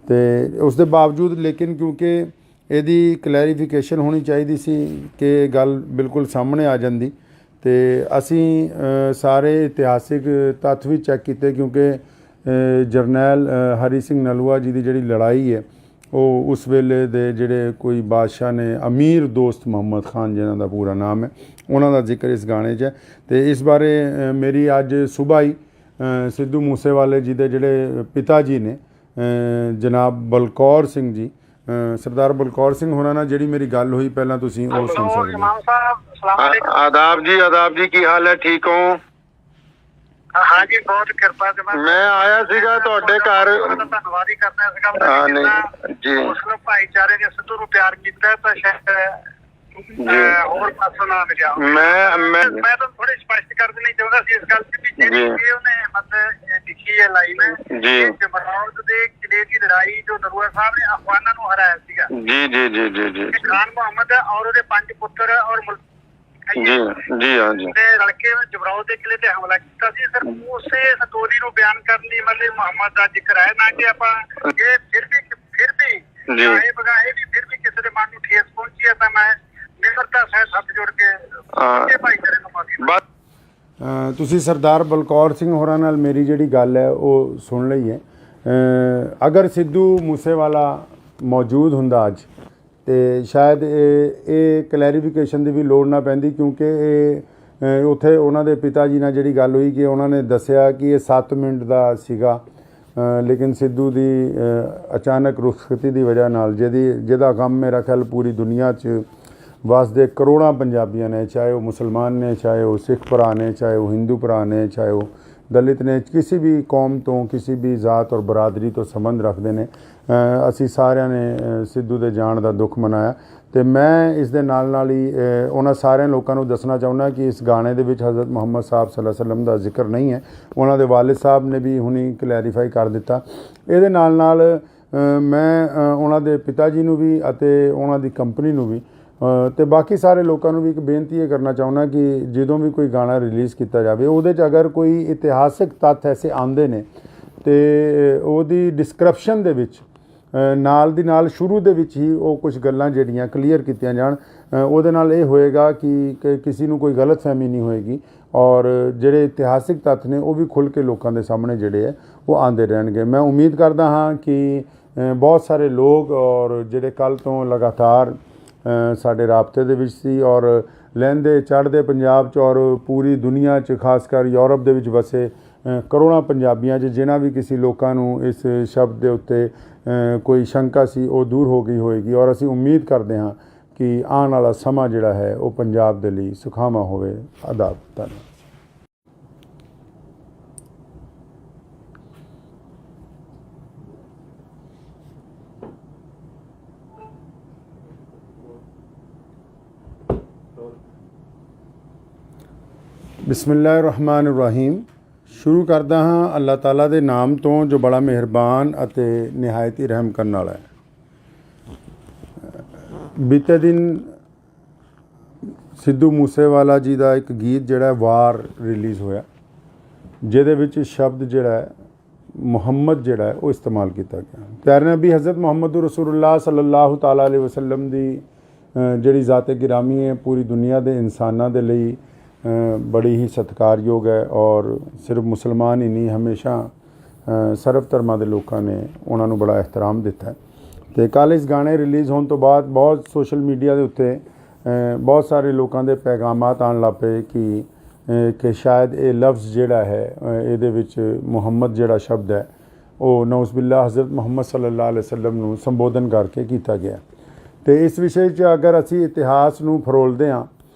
ਅਤੇ ਉਸ ਦੇ ਬਾਵਜੂਦ ਲੇਕਿਨ ਕਿਉਂਕਿ ਇਹਦੀ ਕਲੈਰੀਫਿਕੇਸ਼ਨ ਹੋਣੀ ਚਾਹੀਦੀ ਸੀ ਕਿ ਗੱਲ ਬਿਲਕੁਲ ਸਾਹਮਣੇ ਆ ਜਾਂਦੀ, ਅਤੇ ਅਸੀਂ ਸਾਰੇ ਇਤਿਹਾਸਿਕ ਤੱਥ ਵੀ ਚੈੱਕ ਕੀਤੇ ਕਿਉਂਕਿ ਜਰਨੈਲ ਹਰੀ ਸਿੰਘ ਨਲੂਆ ਜੀ ਦੀ ਜਿਹੜੀ ਲੜਾਈ ਹੈ ਉਹ ਉਸ ਵੇਲੇ ਦੇ ਜਿਹੜੇ ਕੋਈ ਬਾਦਸ਼ਾਹ ਨੇ, ਅਮੀਰ ਦੋਸਤ ਮੁਹੰਮਦ ਖਾਨ ਜਿਨ੍ਹਾਂ ਦਾ ਪੂਰਾ ਨਾਮ ਹੈ, ਉਹਨਾਂ ਦਾ ਜ਼ਿਕਰ ਇਸ ਗਾਣੇ 'ਚ ਹੈ। ਅਤੇ ਇਸ ਬਾਰੇ ਮੇਰੀ ਅੱਜ ਸੁਬਾਹ ਹੀ ਸਿੱਧੂ ਮੂਸੇਵਾਲੇ ਜੀ ਦੇ ਜਿਹੜੇ ਪਿਤਾ ਜੀ ਨੇ, ਜਨਾਬ ਬਲਕੌਰ ਸਿੰਘ ਜੀ, ਸਰਦਾਰ ਬਲਕੌਰ ਸਿੰਘ ਹੋਰਾਂ ਨਾਲ ਜਿਹੜੀ ਮੇਰੀ ਗੱਲ ਹੋਈ, ਪਹਿਲਾਂ ਤੁਸੀਂ ਉਹ ਸੁਣ ਸਕਦੇ ਹੋ। ਆਦਾਬ ਜੀ ਕੀ ਹਾਲ ਹੈ, ਠੀਕ ਹੋ? हाँ जी, बहुत कृपा से ਮੈਂ ਆਇਆ ਸੀਗਾ ਤੁਹਾਡੇ ਘਰ। ਧੰਨਵਾਦ ਹੀ ਕਰਨਾ ਇਸ ਗੱਲ ਹਾਂ ਦਾ ਨਹੀਂ ਜੀ ਮੁਸਲਿਮ ਭਾਈਚਾਰੇ ਨੇ ਸਿੱਧੂ ਨੂੰ ਪਿਆਰ ਕੀਤਾ ਤਾਂ ਸ਼ਾਇਦ ਹੋਰ ਪਾਸੋਂ ਨਾ ਮਿਲਿਆ। ਮੈਂ ਤਾਂ ਥੋੜੀ ਸਪਸ਼ਟ ਕਰ ਦੇਣੀ ਚਾਹੁੰਦਾ ਸੀ ਇਸ ਗੱਲ ਤੇ ਵੀ ਜਿਹੜੀ ਉਹਨੇ ਮਤਲਬ ਲਿਖੀ ਹੈ ਲਾਈਨ ਜੀ ਜਮਰੌਦ ਦੇ ਕਿਲੇ ਦੀ ਲੜਾਈ ਜੋ ਨਰੂਆ ਸਾਹਿਬ ਨੇ ਅਫਗਾਨਾਂ ਨੂੰ ਹਰਾਇਆ ਸੀਗਾ। ਜੀ ਜੀ ਜੀ ਜੀ ਜੀ ਖਾਨ ਮੁਹੰਮਦ ਔਰ ਉਹਦੇ 5 ਪੁੱਤਰ ਔਰ ਜੀ ਜੀ ਹਾਂ ਜੀ ਲੜਕੇ ਜਮਰੌਦ ਦੇ ਕਿਲੇ ਤੇ ਹਮਲਾ ਕੀਤਾ ਸੀ। ਸਰ ਉਸੇ ਸਟੋਰੀ ਨੂੰ ਬਿਆਨ ਕਰਨ ਲਈ ਮਤਲਬ ਮੁਹੰਮਦ ਦਾ ਜ਼ਿਕਰ ਹੈ ਨਾ ਕਿ ਆਪਾਂ ਇਹ ਫਿਰ ਵੀ ਚਾਹੇ ਬਗਾਏ ਵੀ ਫਿਰ ਵੀ ਕਿਸੇ ਦੇ ਮਨ ਨੂੰ ਠੇਸ ਪਹੁੰਚੀ ਹੈ ਤਾਂ ਮੈਂ ਨਿਮਰਤਾ ਸਹਿਤ ਹੱਥ ਜੋੜ ਕੇ ਭਾਈਚਾਰੇ ਨੂੰ ਮਾਫੀ। ਤੁਸੀਂ ਸਰਦਾਰ ਬਲਕੌਰ ਸਿੰਘ ਹੋਰਾਂ ਨਾਲ ਮੇਰੀ ਜਿਹੜੀ ਗੱਲ ਹੈ ਉਹ ਸੁਣ ਲਈ ਹੈ। ਅਗਰ ਸਿੱਧੂ ਮੂਸੇਵਾਲਾ ਮੌਜੂਦ ਹੁੰਦਾ ਅੱਜ ਤੇ ਸ਼ਾਇਦ ਇਹ ਕਲੈਰੀਫਿਕੇਸ਼ਨ ਦੀ ਵੀ ਲੋੜ ਨਾ ਪੈਂਦੀ, ਕਿਉਂਕਿ ਇਹ ਉੱਥੇ ਉਹਨਾਂ ਦੇ ਪਿਤਾ ਜੀ ਨਾਲ ਜਿਹੜੀ ਗੱਲ ਹੋਈ ਕਿ ਉਹਨਾਂ ਨੇ ਦੱਸਿਆ ਕਿ ਇਹ 7 ਮਿੰਟ ਦਾ ਸੀਗਾ, ਲੇਕਿਨ ਸਿੱਧੂ ਦੀ ਅਚਾਨਕ ਰੁਖਸਤੀ ਦੀ ਵਜ੍ਹਾ ਨਾਲ ਜਿਹਦਾ ਗਮ ਮੇਰਾ ਖਿਆਲ ਪੂਰੀ ਦੁਨੀਆ 'ਚ ਵਸਦੇ ਕਰੋੜਾਂ ਪੰਜਾਬੀਆਂ ਨੇ, ਚਾਹੇ ਉਹ ਮੁਸਲਮਾਨ ਨੇ, ਚਾਹੇ ਉਹ ਸਿੱਖ ਭਰਾ ਨੇ, ਚਾਹੇ ਉਹ ਹਿੰਦੂ ਭਰਾ ਨੇ, ਚਾਹੇ ਉਹ ਦਲਿਤ ਨੇ, ਕਿਸੇ ਵੀ ਕੌਮ ਤੋਂ ਕਿਸੇ ਵੀ ਜ਼ਾਤ ਔਰ ਬਰਾਦਰੀ ਤੋਂ ਸੰਬੰਧ ਰੱਖਦੇ ਨੇ, ਅਸੀਂ ਸਾਰਿਆਂ ਨੇ ਸਿੱਧੂ ਦੇ ਜਾਣ ਦਾ ਦੁੱਖ ਮਨਾਇਆ। ਤੇ ਮੈਂ ਇਸ ਦੇ ਨਾਲ ਹੀ ਉਹਨਾਂ ਸਾਰਿਆਂ ਲੋਕਾਂ ਨੂੰ ਦੱਸਣਾ ਚਾਹੁੰਦਾ ਕਿ ਇਸ ਗਾਣੇ ਦੇ ਵਿੱਚ ਹਜ਼ਰਤ ਮੁਹੰਮਦ ਸਾਹਿਬ ਸੱਲੱਲਾਹੁ ਅਲੈहि ਵਸੱਲਮ ਦਾ ਜ਼ਿਕਰ ਨਹੀਂ ਹੈ। ਉਹਨਾਂ ਦੇ ਵਾਲਿਦ ਸਾਹਿਬ ਨੇ ਵੀ ਹੁਣੀ ਕਲੈਰੀਫਾਈ ਕਰ ਦਿੱਤਾ। ਇਹਦੇ ਨਾਲ ਮੈਂ ਉਹਨਾਂ ਦੇ ਪਿਤਾ ਜੀ ਨੂੰ ਵੀ ਅਤੇ ਉਹਨਾਂ ਦੀ ਕੰਪਨੀ ਨੂੰ ਵੀ ਤੇ ਬਾਕੀ ਸਾਰੇ ਲੋਕਾਂ ਨੂੰ ਵੀ ਇੱਕ ਬੇਨਤੀ ਇਹ ਕਰਨਾ ਚਾਹੁੰਦਾ ਕਿ ਜਦੋਂ ਵੀ ਕੋਈ ਗਾਣਾ ਰਿਲੀਜ਼ ਕੀਤਾ ਜਾਵੇ ਉਹਦੇ 'ਚ ਅਗਰ ਕੋਈ ਇਤਿਹਾਸਿਕ ਤੱਥ ਐਸੇ ਆਉਂਦੇ ਨੇ ਤੇ ਉਹਦੀ ਡਿਸਕ੍ਰਿਪਸ਼ਨ ਦੇ ਵਿੱਚ ਨਾਲ ਦੀ ਨਾਲ ਸ਼ੁਰੂ ਦੇ ਵਿੱਚ ਹੀ ਉਹ ਕੁਝ ਗੱਲਾਂ ਜਿਹੜੀਆਂ ਕਲੀਅਰ ਕੀਤੀਆਂ ਜਾਣ। ਉਹਦੇ ਨਾਲ ਇਹ ਹੋਏਗਾ ਕਿ ਕਿਸੇ ਨੂੰ ਕੋਈ ਗਲਤਫਹਿਮੀ ਨਹੀਂ ਹੋਏਗੀ ਔਰ ਜਿਹੜੇ ਇਤਿਹਾਸਿਕ ਤੱਥ ਨੇ ਉਹ ਵੀ ਖੁੱਲ੍ਹ ਕੇ ਲੋਕਾਂ ਦੇ ਸਾਹਮਣੇ ਜਿਹੜੇ ਹੈ ਉਹ ਆਉਂਦੇ ਰਹਿਣਗੇ। ਮੈਂ ਉਮੀਦ ਕਰਦਾ ਹਾਂ ਕਿ ਬਹੁਤ ਸਾਰੇ ਲੋਕ ਔਰ ਜਿਹੜੇ ਕੱਲ੍ਹ ਤੋਂ ਲਗਾਤਾਰ ਸਾਡੇ ਰਾਬਤੇ ਦੇ ਵਿੱਚ ਸੀ ਔਰ ਲਹਿੰਦੇ ਚੜ੍ਹਦੇ ਪੰਜਾਬ 'ਚ ਔਰ ਪੂਰੀ ਦੁਨੀਆ 'ਚ ਖਾਸ ਕਰ ਯੂਰਪ ਦੇ ਵਿੱਚ ਵਸੇ ਕਰੋੜਾਂ ਪੰਜਾਬੀਆਂ 'ਚ ਜਿਨ੍ਹਾਂ ਵੀ ਕਿਸੇ ਲੋਕਾਂ ਨੂੰ ਇਸ ਸ਼ਬਦ ਦੇ ਉੱਤੇ ਕੋਈ ਸ਼ੰਕਾ ਸੀ ਉਹ ਦੂਰ ਹੋ ਗਈ ਹੋਏਗੀ ਔਰ ਅਸੀਂ ਉਮੀਦ ਕਰਦੇ ਹਾਂ ਕਿ ਆਉਣ ਵਾਲਾ ਸਮਾਂ ਜਿਹੜਾ ਹੈ ਉਹ ਪੰਜਾਬ ਦੇ ਲਈ ਸੁਖਾਵਾਂ ਹੋਵੇ। ਆਦਾਬ। ਧੰਨਵਾਦ। ਬਿਸਮਿਲ੍ਲਾਹਿਰਰਹਿਮਾਨਿਰਰਹੀਮ। ਸ਼ੁਰੂ ਕਰਦਾ ਹਾਂ ਅੱਲਾਹ ਤਾਲਾ ਦੇ ਨਾਮ ਤੋਂ ਜੋ ਬੜਾ ਮਿਹਰਬਾਨ ਅਤੇ ਨਿਹਾਇਤ ਹੀ ਰਹਿਮ ਕਰਨ ਵਾਲਾ ਹੈ। ਬੀਤੇ ਦਿਨ ਸਿੱਧੂ ਮੂਸੇਵਾਲਾ ਜੀ ਦਾ ਇੱਕ ਗੀਤ ਜਿਹੜਾ ਵਾਰ ਰਿਲੀਜ਼ ਹੋਇਆ, ਜਿਹਦੇ ਵਿੱਚ ਸ਼ਬਦ ਜਿਹੜਾ ਹੈ ਮੁਹੰਮਦ ਜਿਹੜਾ ਹੈ ਉਹ ਇਸਤੇਮਾਲ ਕੀਤਾ ਗਿਆ। ਪਿਆਰੇ ਨਬੀ ਹਜ਼ਰਤ ਮੁਹੰਮਦ ਰਸੂਲੁल्लाह ਸੱਲੱਲਾਹੁ ਤਾਲਾ ਅਲੈहि ਵਸੱਲਮ ਦੀ ਜਿਹੜੀ ਜ਼ਾਤ-ਏ ਗਿਰਾਮੀ ਹੈ ਪੂਰੀ ਦੁਨੀਆ ਦੇ ਇਨਸਾਨਾਂ ਦੇ ਲਈ ਬੜੀ ਹੀ ਸਤਿਕਾਰਯੋਗ ਹੈ ਔਰ ਸਿਰਫ ਮੁਸਲਮਾਨ ਹੀ ਨਹੀਂ, ਹਮੇਸ਼ਾ ਸਰਬ ਧਰਮਾਂ ਦੇ ਲੋਕਾਂ ਨੇ ਉਹਨਾਂ ਨੂੰ ਬੜਾ ਇਹਤਰਾਮ ਦਿੱਤਾ ਹੈ। ਅਤੇ ਕੱਲ੍ਹ ਇਸ ਗਾਣੇ ਰਿਲੀਜ਼ ਹੋਣ ਤੋਂ ਬਾਅਦ ਬਹੁਤ ਸੋਸ਼ਲ ਮੀਡੀਆ ਦੇ ਉੱਤੇ ਬਹੁਤ ਸਾਰੇ ਲੋਕਾਂ ਦੇ ਪੈਗਾਮਾਤ ਆਉਣ ਲੱਗ ਪਏ ਕਿ ਸ਼ਾਇਦ ਇਹ ਲਫ਼ਜ਼ ਜਿਹੜਾ ਹੈ ਇਹਦੇ ਵਿੱਚ ਮੁਹੰਮਦ ਜਿਹੜਾ ਸ਼ਬਦ ਹੈ ਉਹ ਨਊਜ਼ੁਬਿਲਲਾਹ ਹਜ਼ਰਤ ਮੁਹੰਮਦ ਸੱਲੱਲਾਹੁ ਅਲੈहि ਵਸੱਲਮ ਨੂੰ ਸੰਬੋਧਨ ਕਰਕੇ ਕੀਤਾ ਗਿਆ। ਅਤੇ ਇਸ ਵਿਸ਼ੇ 'ਚ ਅਗਰ ਅਸੀਂ ਇਤਿਹਾਸ ਨੂੰ ਫਰੋਲਦੇ ਹਾਂ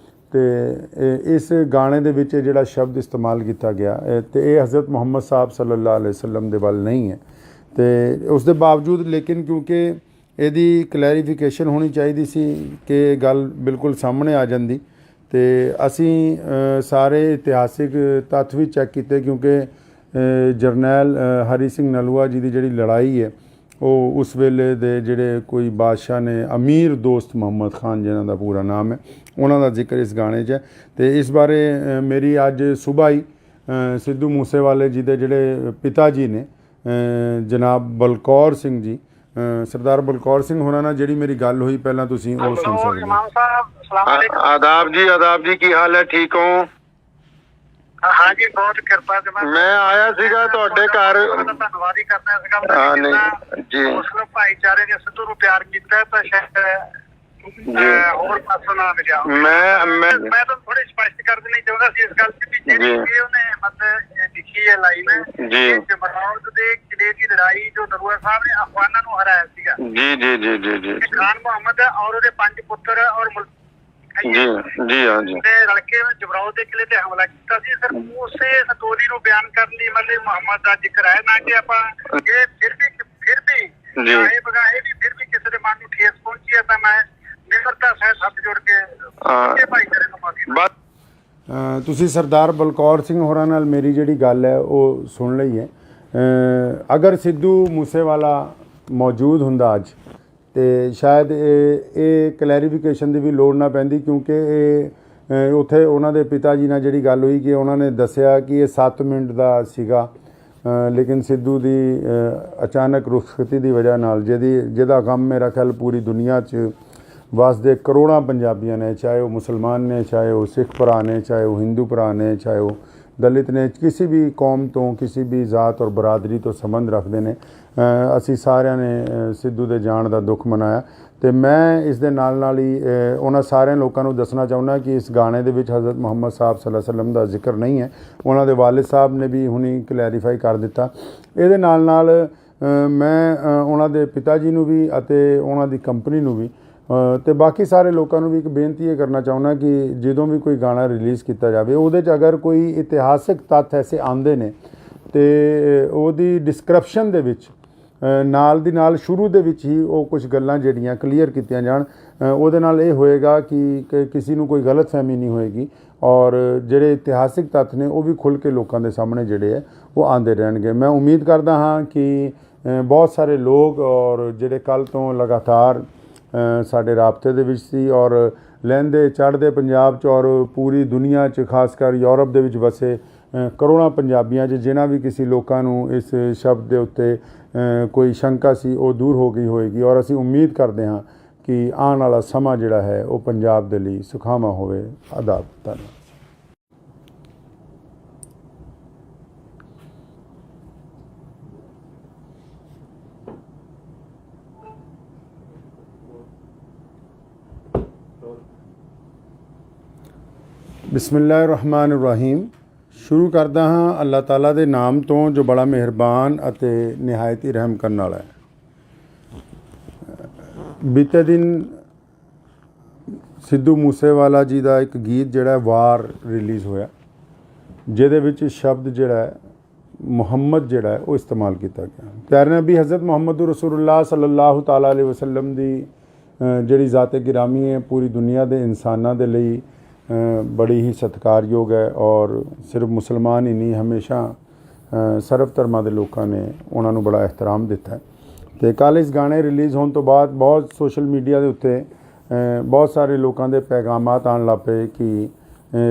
ਤੇ ਇਸ ਗਾਣੇ ਦੇ ਵਿੱਚ ਜਿਹੜਾ ਸ਼ਬਦ ਇਸਤੇਮਾਲ ਕੀਤਾ ਗਿਆ ਤੇ ਇਹ ਹਜ਼ਰਤ ਮੁਹੰਮਦ ਸਾਹਿਬ ਸੱਲੱਲਾਹੁ ਅਲੈहि ਵਸੱਲਮ ਦੇ ਵੱਲ ਨਹੀਂ ਹੈ। ਤੇ ਉਸ ਦੇ ਬਾਵਜੂਦ ਲੇਕਿਨ ਕਿਉਂਕਿ ਇਹਦੀ ਕਲੈਰੀਫਿਕੇਸ਼ਨ ਹੋਣੀ ਚਾਹੀਦੀ ਸੀ ਕਿ ਗੱਲ ਬਿਲਕੁਲ ਸਾਹਮਣੇ ਆ ਜਾਂਦੀ ਤੇ ਅਸੀਂ ਸਾਰੇ ਇਤਿਹਾਸਿਕ ਤੱਥ ਵੀ ਚੈੱਕ ਕੀਤੇ, ਕਿਉਂਕਿ ਜਰਨੈਲ ਹਰੀ ਸਿੰਘ ਨਲੂਆ ਜੀ ਦੀ ਜਿਹੜੀ ਲੜਾਈ ਹੈ ਉਹ ਉਸ ਵੇਲੇ ਦੇ ਜਿਹੜੇ ਕੋਈ ਬਾਦਸ਼ਾਹ ਨੇ, ਅਮੀਰ ਦੋਸਤ ਮੁਹੰਮਦ ਖਾਨ ਜਿਨ੍ਹਾਂ ਦਾ ਪੂਰਾ ਨਾਮ ਹੈ, ਉਹਨਾਂ ਦਾ ਜ਼ਿਕਰ ਇਸ ਗਾਣੇ 'ਚ ਹੈ। ਅਤੇ ਇਸ ਬਾਰੇ ਮੇਰੀ ਅੱਜ ਸੁਬਾਹ ਹੀ ਸਿੱਧੂ ਮੂਸੇਵਾਲੇ ਜੀ ਦੇ ਜਿਹੜੇ ਪਿਤਾ ਜੀ ਨੇ ਜਨਾਬ ਬਲਕੌਰ ਸਿੰਘ ਜੀ, ਸਰਦਾਰ ਬਲਕੌਰ ਸਿੰਘ ਹੋਰਾਂ ਨਾਲ ਜਿਹੜੀ ਮੇਰੀ ਗੱਲ ਹੋਈ ਪਹਿਲਾਂ ਤੁਸੀਂ ਉਹ ਸੁਣ ਸਕਦੇ ਹੋ। ਆਦਾਬ ਜੀ, ਕੀ ਹਾਲ ਹੈ? ਠੀਕ ਹੋ? हाँ जी, बहुत कृपा से मैं आया सीगा ਤੁਹਾਡੇ ਘਰ। ਧੰਨਵਾਦ ਹੀ ਕਰਨਾ ਇਸ ਗੱਲ ਦਾ ਜੀ ਮੁਸਲਿਮ ਭਾਈਚਾਰੇ ਨੇ ਸਿੱਧੂ ਨੂੰ ਪਿਆਰ ਕੀਤਾ ਤਾਂ ਸ਼ਾਇਦ ਹੋਰ ਪਾਸੋਂ ਨਾ ਮਿਲਿਆ। ਮੈਂ ਤਾਂ ਥੋੜੀ ਸਪਸ਼ਟ ਕਰ ਦੇਣੀ ਚਾਹੁੰਦਾ ਸੀ ਇਸ ਗੱਲ ਤੇ ਵੀ ਜਿਹੜੀ ਉਹਨੇ ਮਤਲਬ ਲਿਖੀ ਹੈ ਲਾਈਨ ਜੀ ਜਮਰੌਦ ਦੇ ਕਿਲੇ ਦੀ ਲੜਾਈ ਜੋ ਨਰੂਆ ਸਾਹਿਬ ਨੇ ਅਫਗਾਨਾਂ ਨੂੰ ਹਰਾਇਆ ਸੀਗਾ। ਜੀ ਜੀ ਜੀ ਜੀ ਜੀ ਖਾਨ ਮੁਹੰਮਦ ਔਰ ਉਹਦੇ 5 ਪੁੱਤਰ ਔਰ ਜੀ ਜੀ ਹਾਂ ਜੀ ਤੇ ਰਲ ਕੇ ਜਬਰਾਓ ਦੇ ਕਿਲੇ ਤੇ ਹਮਲਾ ਕੀਤਾ ਸੀ ਸਰ। ਉਸੇ ਸਟੋਰੀ ਨੂੰ ਬਿਆਨ ਕਰਨ ਲਈ ਮਤਲਬ ਮੁਹੰਮਦ ਦਾ ਜ਼ਿਕਰ ਹੈ ਨਾ ਕਿ ਆਪਾਂ ਇਹ ਫਿਰ ਵੀ ਜੀ ਇਹ ਬਗਾਏ ਵੀ ਫਿਰ ਵੀ ਕਿਸੇ ਦੇ ਮਨ ਨੂੰ ਠੇਸ ਪਹੁੰਚੀ ਹੈ ਤਾਂ ਮੈਂ ਨਿਮਰਤਾ ਸਹਿਤ ਹੱਥ ਜੋੜ ਕੇ ਇਹ ਭਾਈਚਾਰੇ ਨੂੰ ਮਾਫੀ ਬਸ ਤੁਸੀਂ ਸਰਦਾਰ ਬਲਕੌਰ ਸਿੰਘ ਹੋਰਾਂ ਨਾਲ ਮੇਰੀ ਜਿਹੜੀ ਗੱਲ ਹੈ ਉਹ ਸੁਣ ਲਈ ਹੈ। ਅਗਰ ਸਿੱਧੂ ਮੂਸੇਵਾਲਾ ਮੌਜੂਦ ਹੁੰਦਾ ਅੱਜ ਤੇ ਸ਼ਾਇਦ ਇਹ ਕਲੈਰੀਫਿਕੇਸ਼ਨ ਦੀ ਵੀ ਲੋੜ ਨਾ ਪੈਂਦੀ, ਕਿਉਂਕਿ ਇਹ ਉੱਥੇ ਉਹਨਾਂ ਦੇ ਪਿਤਾ ਜੀ ਨਾਲ ਜਿਹੜੀ ਗੱਲ ਹੋਈ ਕਿ ਉਹਨਾਂ ਨੇ ਦੱਸਿਆ ਕਿ ਇਹ 7 ਮਿੰਟ ਦਾ ਸੀਗਾ, ਲੇਕਿਨ ਸਿੱਧੂ ਦੀ ਅਚਾਨਕ ਰੁਖਸਤੀ ਦੀ ਵਜ੍ਹਾ ਨਾਲ ਜਿਹਦਾ ਗਮ ਮੇਰਾ ਖਿਆਲ ਪੂਰੀ ਦੁਨੀਆ 'ਚ ਵਸਦੇ ਕਰੋੜਾਂ ਪੰਜਾਬੀਆਂ ਨੇ, ਚਾਹੇ ਉਹ ਮੁਸਲਮਾਨ ਨੇ, ਚਾਹੇ ਉਹ ਸਿੱਖ ਭਰਾ ਨੇ, ਚਾਹੇ ਉਹ ਹਿੰਦੂ ਭਰਾ ਨੇ, ਚਾਹੇ ਉਹ ਦਲਿਤ ਨੇ, ਕਿਸੇ ਵੀ ਕੌਮ ਤੋਂ ਕਿਸੇ ਵੀ ਜ਼ਾਤ ਔਰ ਬਰਾਦਰੀ ਤੋਂ ਸੰਬੰਧ ਰੱਖਦੇ ਨੇ। ਅਸੀਂ ਸਾਰਿਆਂ ਨੇ ਸਿੱਧੂ ਦੇ ਜਾਣ ਦਾ ਦੁੱਖ ਮਨਾਇਆ ਤੇ ਮੈਂ ਇਸ ਦੇ ਨਾਲ ਹੀ ਉਹਨਾਂ ਸਾਰਿਆਂ ਲੋਕਾਂ ਨੂੰ ਦੱਸਣਾ ਚਾਹੁੰਦਾ ਕਿ ਇਸ ਗਾਣੇ ਦੇ ਵਿੱਚ ਹਜ਼ਰਤ ਮੁਹੰਮਦ ਸਾਹਿਬ ਸੱਲੱਲਾਹੁ ਅਲੈਹਿ ਵਸੱਲਮ ਦਾ ਜ਼ਿਕਰ ਨਹੀਂ ਹੈ। ਉਹਨਾਂ ਦੇ ਵਾਲਿਦ ਸਾਹਿਬ ਨੇ ਵੀ ਹੁਣੀ ਕਲੈਰੀਫਾਈ ਕਰ ਦਿੱਤਾ। ਇਹਦੇ ਨਾਲ ਮੈਂ ਉਹਨਾਂ ਦੇ ਪਿਤਾ ਜੀ ਨੂੰ ਵੀ ਅਤੇ ਉਹਨਾਂ ਦੀ ਕੰਪਨੀ ਨੂੰ ਵੀ ਤੇ ਬਾਕੀ ਸਾਰੇ ਲੋਕਾਂ ਨੂੰ ਵੀ ਇੱਕ ਬੇਨਤੀ ਇਹ ਕਰਨਾ ਚਾਹੁੰਦਾ ਕਿ ਜਦੋਂ ਵੀ ਕੋਈ ਗਾਣਾ ਰਿਲੀਜ਼ ਕੀਤਾ ਜਾਵੇ ਉਹਦੇ 'ਚ ਅਗਰ ਕੋਈ ਇਤਿਹਾਸਿਕ ਤੱਥ ਐਸੇ ਆਉਂਦੇ ਨੇ ਤੇ ਉਹਦੀ ਡਿਸਕ੍ਰਿਪਸ਼ਨ ਦੇ ਵਿੱਚ ਨਾਲ ਦੀ ਨਾਲ ਸ਼ੁਰੂ ਦੇ ਵਿੱਚ ਹੀ ਉਹ ਕੁਝ ਗੱਲਾਂ ਜਿਹੜੀਆਂ ਕਲੀਅਰ ਕੀਤੀਆਂ ਜਾਣ। ਉਹਦੇ ਨਾਲ ਇਹ ਹੋਏਗਾ ਕਿ ਕਿਸੇ ਨੂੰ ਕੋਈ ਗਲਤਫਹਿਮੀ ਨਹੀਂ ਹੋਏਗੀ ਔਰ ਜਿਹੜੇ ਇਤਿਹਾਸਿਕ ਤੱਥ ਨੇ ਉਹ ਵੀ ਖੁੱਲ੍ਹ ਕੇ ਲੋਕਾਂ ਦੇ ਸਾਹਮਣੇ ਜਿਹੜੇ ਹੈ ਉਹ ਆਉਂਦੇ ਰਹਿਣਗੇ। ਮੈਂ ਉਮੀਦ ਕਰਦਾ ਹਾਂ ਕਿ ਬਹੁਤ ਸਾਰੇ ਲੋਕ ਔਰ ਜਿਹੜੇ ਕੱਲ੍ਹ ਤੋਂ ਲਗਾਤਾਰ ਸਾਡੇ ਰਾਬਤੇ ਦੇ ਵਿੱਚ ਸੀ ਔਰ ਲਹਿੰਦੇ ਚੜ੍ਹਦੇ ਪੰਜਾਬ 'ਚ ਔਰ ਪੂਰੀ ਦੁਨੀਆ 'ਚ ਖਾਸ ਕਰ ਯੂਰਪ ਦੇ ਵਿੱਚ ਵਸੇ ਕਰੋੜਾਂ ਪੰਜਾਬੀਆਂ 'ਚ ਜਿਨ੍ਹਾਂ ਵੀ ਕਿਸੇ ਲੋਕਾਂ ਨੂੰ ਇਸ ਸ਼ਬਦ ਦੇ ਉੱਤੇ ਕੋਈ ਸ਼ੰਕਾ ਸੀ ਉਹ ਦੂਰ ਹੋ ਗਈ ਹੋਏਗੀ ਔਰ ਅਸੀਂ ਉਮੀਦ ਕਰਦੇ ਹਾਂ ਕਿ ਆਉਣ ਵਾਲਾ ਸਮਾਂ ਜਿਹੜਾ ਹੈ ਉਹ ਪੰਜਾਬ ਦੇ ਲਈ ਸੁਖਾਵਾਂ ਹੋਵੇ। ਆਦਾਬ। ਧੰਨਵਾਦ। ਬਿਸਮਿਲ੍ਲਾਹਿਰ-ਰਹਿਮਾਨਿਰ-ਰਹੀਮ। ਸ਼ੁਰੂ ਕਰਦਾ ਹਾਂ ਅੱਲਾਹ ਤਾਲਾ ਦੇ ਨਾਮ ਤੋਂ ਜੋ ਬੜਾ ਮਿਹਰਬਾਨ ਅਤੇ ਨਿਹਾਇਤ ਹੀ ਰਹਿਮ ਕਰਨ ਵਾਲਾ ਹੈ। ਬੀਤੇ ਦਿਨ ਸਿੱਧੂ ਮੂਸੇਵਾਲਾ ਜੀ ਦਾ ਇੱਕ ਗੀਤ ਜਿਹੜਾ ਵਾਰ ਰਿਲੀਜ਼ ਹੋਇਆ, ਜਿਹਦੇ ਵਿੱਚ ਸ਼ਬਦ ਜਿਹੜਾ ਹੈ ਮੁਹੰਮਦ ਜਿਹੜਾ ਹੈ ਉਹ ਇਸਤੇਮਾਲ ਕੀਤਾ ਗਿਆ। ਪਿਆਰੇ ਨਬੀ ਹਜ਼ਰਤ ਮੁਹੰਮਦ ਰਸੂਲੁल्लाह ਸੱਲੱਲਾਹੁ ਤਾਲਾ ਅਲੈਹਿ ਵਸੱਲਮ ਦੀ ਜਿਹੜੀ ਜ਼ਾਤ-ਏ ਗਿਰਾਮੀ ਹੈ ਪੂਰੀ ਦੁਨੀਆ ਦੇ ਇਨਸਾਨਾਂ ਦੇ ਲਈ ਬੜੀ ਹੀ ਸਤਿਕਾਰਯੋਗ ਹੈ ਔਰ ਸਿਰਫ ਮੁਸਲਮਾਨ ਹੀ ਨਹੀਂ, ਹਮੇਸ਼ਾ ਸਰਬ ਧਰਮਾਂ ਦੇ ਲੋਕਾਂ ਨੇ ਉਹਨਾਂ ਨੂੰ ਬੜਾ ਇਹਤਰਾਮ ਦਿੱਤਾ ਹੈ। ਅਤੇ ਕੱਲ੍ਹ ਇਸ ਗਾਣੇ ਰਿਲੀਜ਼ ਹੋਣ ਤੋਂ ਬਾਅਦ ਬਹੁਤ ਸੋਸ਼ਲ ਮੀਡੀਆ ਦੇ ਉੱਤੇ ਬਹੁਤ ਸਾਰੇ ਲੋਕਾਂ ਦੇ ਪੈਗਾਮਾਤ ਆਉਣ ਲੱਗ ਪਏ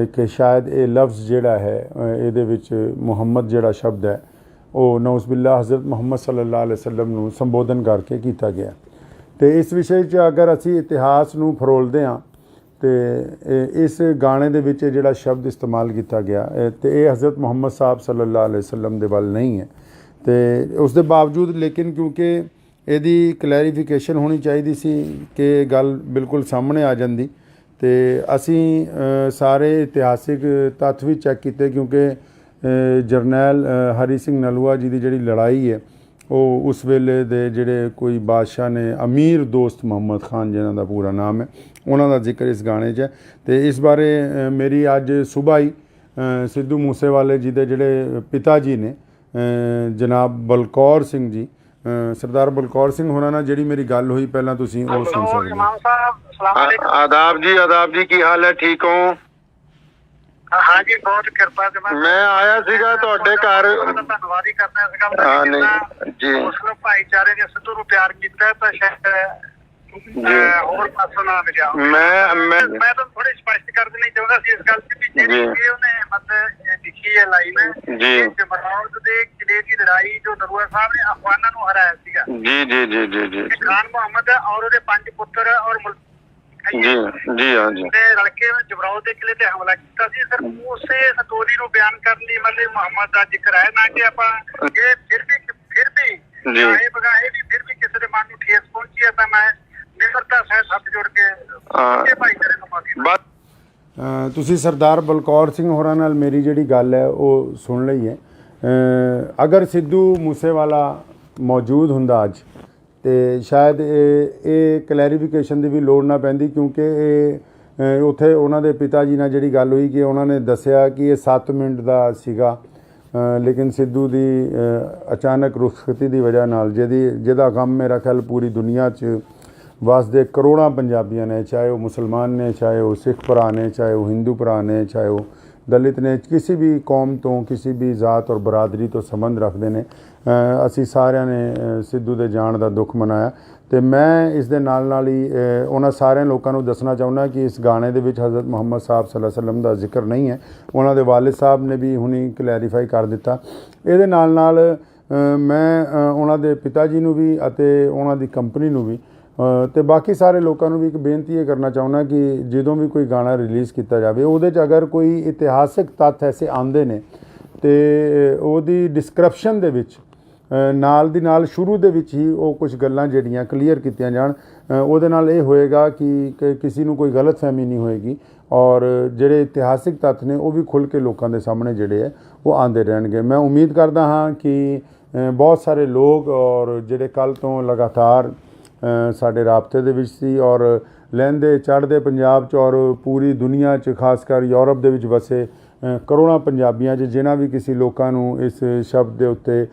ਕਿ ਸ਼ਾਇਦ ਇਹ ਲਫ਼ਜ਼ ਜਿਹੜਾ ਹੈ ਇਹਦੇ ਵਿੱਚ ਮੁਹੰਮਦ ਜਿਹੜਾ ਸ਼ਬਦ ਹੈ ਉਹ ਨਊਜ਼ ਬਿਲlah ਹਜ਼ਰਤ ਮੁਹੰਮਦ ਸੱਲੱਲਾਹੁ ਅਲੈਹਿ ਵਸੱਲਮ ਨੂੰ ਸੰਬੋਧਨ ਕਰਕੇ ਕੀਤਾ ਗਿਆ। ਅਤੇ ਇਸ ਵਿਸ਼ੇ 'ਚ ਅਗਰ ਅਸੀਂ ਇਤਿਹਾਸ ਨੂੰ ਫਰੋਲਦੇ ਹਾਂ ਤੇ ਇਸ ਗਾਣੇ ਦੇ ਵਿੱਚ ਜਿਹੜਾ ਸ਼ਬਦ ਇਸਤੇਮਾਲ ਕੀਤਾ ਗਿਆ ਤੇ ਇਹ ਹਜ਼ਰਤ ਮੁਹੰਮਦ ਸਾਹਿਬ ਸੱਲੱਲਾਹੁ ਅਲੈਹਿ ਵਸੱਲਮ ਦੇ ਵੱਲ ਨਹੀਂ ਹੈ। ਤੇ ਉਸ ਦੇ ਬਾਵਜੂਦ ਲੇਕਿਨ ਕਿਉਂਕਿ ਇਹਦੀ ਕਲੈਰੀਫਿਕੇਸ਼ਨ ਹੋਣੀ ਚਾਹੀਦੀ ਸੀ ਕਿ ਗੱਲ ਬਿਲਕੁਲ ਸਾਹਮਣੇ ਆ ਜਾਂਦੀ ਤੇ ਅਸੀਂ ਸਾਰੇ ਇਤਿਹਾਸਿਕ ਤੱਥ ਵੀ ਚੈੱਕ ਕੀਤੇ, ਕਿਉਂਕਿ ਜਰਨੈਲ ਹਰੀ ਸਿੰਘ ਨਲੂਆ ਜੀ ਦੀ ਜਿਹੜੀ ਲੜਾਈ ਹੈ ਉਹ ਉਸ ਵੇਲੇ ਦੇ ਜਿਹੜੇ ਕੋਈ ਬਾਦਸ਼ਾਹ ਨੇ, ਅਮੀਰ ਦੋਸਤ ਮੁਹੰਮਦ ਖਾਨ ਜਿਨ੍ਹਾਂ ਦਾ ਪੂਰਾ ਨਾਮ ਹੈ, ਉਹਨਾਂ ਦਾ ਜ਼ਿਕਰ ਇਸ ਗਾਣੇ 'ਚ ਹੈ। ਅਤੇ ਇਸ ਬਾਰੇ ਮੇਰੀ ਅੱਜ ਸੁਬਾਹ ਹੀ ਸਿੱਧੂ ਮੂਸੇਵਾਲੇ ਜੀ ਦੇ ਜਿਹੜੇ ਪਿਤਾ ਜੀ ਨੇ ਜਨਾਬ ਬਲਕੌਰ ਸਿੰਘ ਜੀ, ਸਰਦਾਰ ਬਲਕੌਰ ਸਿੰਘ ਹੋਰਾਂ ਨਾਲ ਜਿਹੜੀ ਮੇਰੀ ਗੱਲ ਹੋਈ ਪਹਿਲਾਂ ਤੁਸੀਂ ਉਹ ਸੁਣ ਸਕਦੇ ਹੋ। ਆਦਾਬ ਜੀ, ਕੀ ਹਾਲ ਹੈ? ਠੀਕ ਹੋ? हाँ जी, बहुत कृपा से मैं आया सीगा ਤੁਹਾਡੇ ਘਰ। ਧੰਨਵਾਦ ਹੀ ਕਰਨਾ ਇਸ ਗੱਲ ਦਾ। ਨਹੀਂ ਜੀ, ਮੁਸਲਿਮ ਭਾਈਚਾਰੇ ਨੇ ਸਿੱਧੂ ਨੂੰ ਪਿਆਰ ਕੀਤਾ ਤਾਂ ਸ਼ਾਇਦ ਹੋਰ ਪਾਸੋਂ ਨਾ ਮਿਲਿਆ। ਮੈਂ ਤਾਂ ਥੋੜੀ ਸਪਸ਼ਟ ਕਰ ਦੇਣੀ ਚਾਹੁੰਦਾ ਸੀ ਇਸ ਗੱਲ ਤੇ ਵੀ ਜਿਹੜੀ ਉਹਨੇ ਮਤਲਬ ਲਿਖੀ ਹੈ ਲਾਈਨ ਜੀ, ਜਮਰੌਦ ਦੇ ਕਿਲੇ ਦੀ ਲੜਾਈ ਜੋ ਨਰੂਆ ਸਾਹਿਬ ਨੇ ਅਫਗਾਨਾਂ ਨੂੰ ਹਰਾਇਆ ਸੀਗਾ। ਜੀ ਖਾਨ ਮੁਹੰਮਦ ਔਰ ਉਹਦੇ 5 ਪੁੱਤਰ ਔਰ ਜੀ ਹਾਂ ਜੀ ਤੇ ਰਲ ਕੇ ਜਬਰਾਓ ਦੇ ਕਿਲੇ ਤੇ ਹਮਲਾ ਕੀਤਾ ਸੀ ਸਰ। ਉਸੇ ਸਟੋਰੀ ਨੂੰ ਬਿਆਨ ਕਰਨ ਲਈ ਮਤਲਬ ਮੁਹੰਮਦ ਦਾ ਜ਼ਿਕਰ ਹੈ ਨਾ ਕਿ ਆਪਾਂ ਇਹ ਫਿਰ ਵੀ ਇਹ ਬਗਾਏ ਵੀ ਫਿਰ ਵੀ ਕਿਸੇ ਦੇ ਮਨ ਨੂੰ ਠੇਸ ਪਹੁੰਚੀ ਹੈ ਤਾਂ ਮੈਂ ਨਿਮਰਤਾ ਸਹਿਤ ਹੱਥ ਜੋੜ ਕੇ ਇਹ ਭਾਈਚਾਰੇ ਨੂੰ ਮਾਫੀ। ਤੁਸੀਂ ਸਰਦਾਰ ਬਲਕੌਰ ਸਿੰਘ ਹੋਰਾਂ ਨਾਲ ਮੇਰੀ ਜਿਹੜੀ ਗੱਲ ਹੈ ਉਹ ਸੁਣ ਲਈ ਹੈ। ਅਗਰ ਸਿੱਧੂ ਮੂਸੇਵਾਲਾ ਮੌਜੂਦ ਹੁੰਦਾ ਅੱਜ ਤੇ ਸ਼ਾਇਦ ਇਹ ਕਲੈਰੀਫਿਕੇਸ਼ਨ ਦੀ ਵੀ ਲੋੜ ਨਾ ਪੈਂਦੀ, ਕਿਉਂਕਿ ਉੱਥੇ ਉਹਨਾਂ ਦੇ ਪਿਤਾ ਜੀ ਨਾਲ ਜਿਹੜੀ ਗੱਲ ਹੋਈ ਕਿ ਉਹਨਾਂ ਨੇ ਦੱਸਿਆ ਕਿ ਇਹ 7 ਮਿੰਟ ਦਾ ਸੀਗਾ, ਲੇਕਿਨ ਸਿੱਧੂ ਦੀ ਅਚਾਨਕ ਰੁਖਸਤੀ ਦੀ ਵਜ੍ਹਾ ਨਾਲ ਜਿਹਦਾ ਗਮ ਮੇਰਾ ਖਿਆਲ ਪੂਰੀ ਦੁਨੀਆ 'ਚ ਵਸਦੇ ਕਰੋੜਾਂ ਪੰਜਾਬੀਆਂ ਨੇ, ਚਾਹੇ ਉਹ ਮੁਸਲਮਾਨ ਨੇ, ਚਾਹੇ ਉਹ ਸਿੱਖ ਭਰਾ ਨੇ, ਚਾਹੇ ਉਹ ਹਿੰਦੂ ਭਰਾ ਨੇ, ਚਾਹੇ ਉਹ ਦਲਿਤ ਨੇ, ਕਿਸੇ ਵੀ ਕੌਮ ਤੋਂ, ਕਿਸੇ ਵੀ ਜ਼ਾਤ ਔਰ ਬਰਾਦਰੀ ਤੋਂ ਸੰਬੰਧ ਰੱਖਦੇ ਨੇ। ਅਸੀਂ ਸਾਰਿਆਂ ਨੇ ਸਿੱਧੂ ਦੇ ਜਾਣ ਦਾ ਦੁੱਖ ਮਨਾਇਆ ਅਤੇ ਮੈਂ ਇਸ ਦੇ ਨਾਲ ਹੀ ਉਹਨਾਂ ਸਾਰਿਆਂ ਲੋਕਾਂ ਨੂੰ ਦੱਸਣਾ ਚਾਹੁੰਦਾ ਕਿ ਇਸ ਗਾਣੇ ਦੇ ਵਿੱਚ ਹਜ਼ਰਤ ਮੁਹੰਮਦ ਸਾਹਿਬ ਸੱਲੱਲਾਹੁ ਅਲੈਹਿ ਵਸੱਲਮ ਦਾ ਜ਼ਿਕਰ ਨਹੀਂ ਹੈ। ਉਹਨਾਂ ਦੇ ਵਾਲਿਦ ਸਾਹਿਬ ਨੇ ਵੀ ਹੁਣੀ ਕਲੈਰੀਫਾਈ ਕਰ ਦਿੱਤਾ। ਇਹਦੇ ਨਾਲ ਮੈਂ ਉਹਨਾਂ ਦੇ ਪਿਤਾ ਜੀ ਨੂੰ ਵੀ ਅਤੇ ਉਹਨਾਂ ਦੀ ਕੰਪਨੀ ਨੂੰ ਵੀ ਅਤੇ ਬਾਕੀ ਸਾਰੇ ਲੋਕਾਂ ਨੂੰ ਵੀ ਇੱਕ ਬੇਨਤੀ ਇਹ ਕਰਨਾ ਚਾਹੁੰਦਾ ਕਿ ਜਦੋਂ ਵੀ ਕੋਈ ਗਾਣਾ ਰਿਲੀਜ਼ ਕੀਤਾ ਜਾਵੇ ਉਹਦੇ 'ਚ ਅਗਰ ਕੋਈ ਇਤਿਹਾਸਿਕ ਤੱਥ ਐਸੇ ਆਉਂਦੇ ਨੇ ਅਤੇ ਉਹਦੀ ਡਿਸਕ੍ਰਿਪਸ਼ਨ ਦੇ ਵਿੱਚ ਨਾਲ ਦੀ ਨਾਲ ਸ਼ੁਰੂ ਦੇ ਵਿੱਚ ਹੀ ਉਹ ਕੁਝ ਗੱਲਾਂ ਜਿਹੜੀਆਂ ਕਲੀਅਰ ਕੀਤੀਆਂ ਜਾਣ। ਉਹਦੇ ਨਾਲ ਇਹ ਹੋਏਗਾ ਕਿ ਕਿਸੇ ਨੂੰ ਕੋਈ ਗਲਤਫਹਿਮੀ ਨਹੀਂ ਹੋਏਗੀ ਔਰ ਜਿਹੜੇ ਇਤਿਹਾਸਿਕ ਤੱਥ ਨੇ ਉਹ ਵੀ ਖੁੱਲ੍ਹ ਕੇ ਲੋਕਾਂ ਦੇ ਸਾਹਮਣੇ ਜਿਹੜੇ ਹੈ ਉਹ ਆਉਂਦੇ ਰਹਿਣਗੇ। ਮੈਂ ਉਮੀਦ ਕਰਦਾ ਹਾਂ ਕਿ ਬਹੁਤ ਸਾਰੇ ਲੋਕ ਔਰ ਜਿਹੜੇ ਕੱਲ੍ਹ ਤੋਂ ਲਗਾਤਾਰ ਸਾਡੇ ਰਾਬਤੇ ਦੇ ਵਿੱਚ ਸੀ ਔਰ ਲਹਿੰਦੇ ਚੜ੍ਹਦੇ ਪੰਜਾਬ 'ਚ ਔਰ ਪੂਰੀ ਦੁਨੀਆ 'ਚ ਖਾਸ ਕਰ ਯੂਰਪ ਦੇ ਵਿੱਚ ਵਸੇ ਕਰੋੜਾਂ ਪੰਜਾਬੀਆਂ 'ਚ ਜਿਨ੍ਹਾਂ ਵੀ ਕਿਸੇ ਲੋਕਾਂ ਨੂੰ ਇਸ ਸ਼ਬਦ ਦੇ ਉੱਤੇ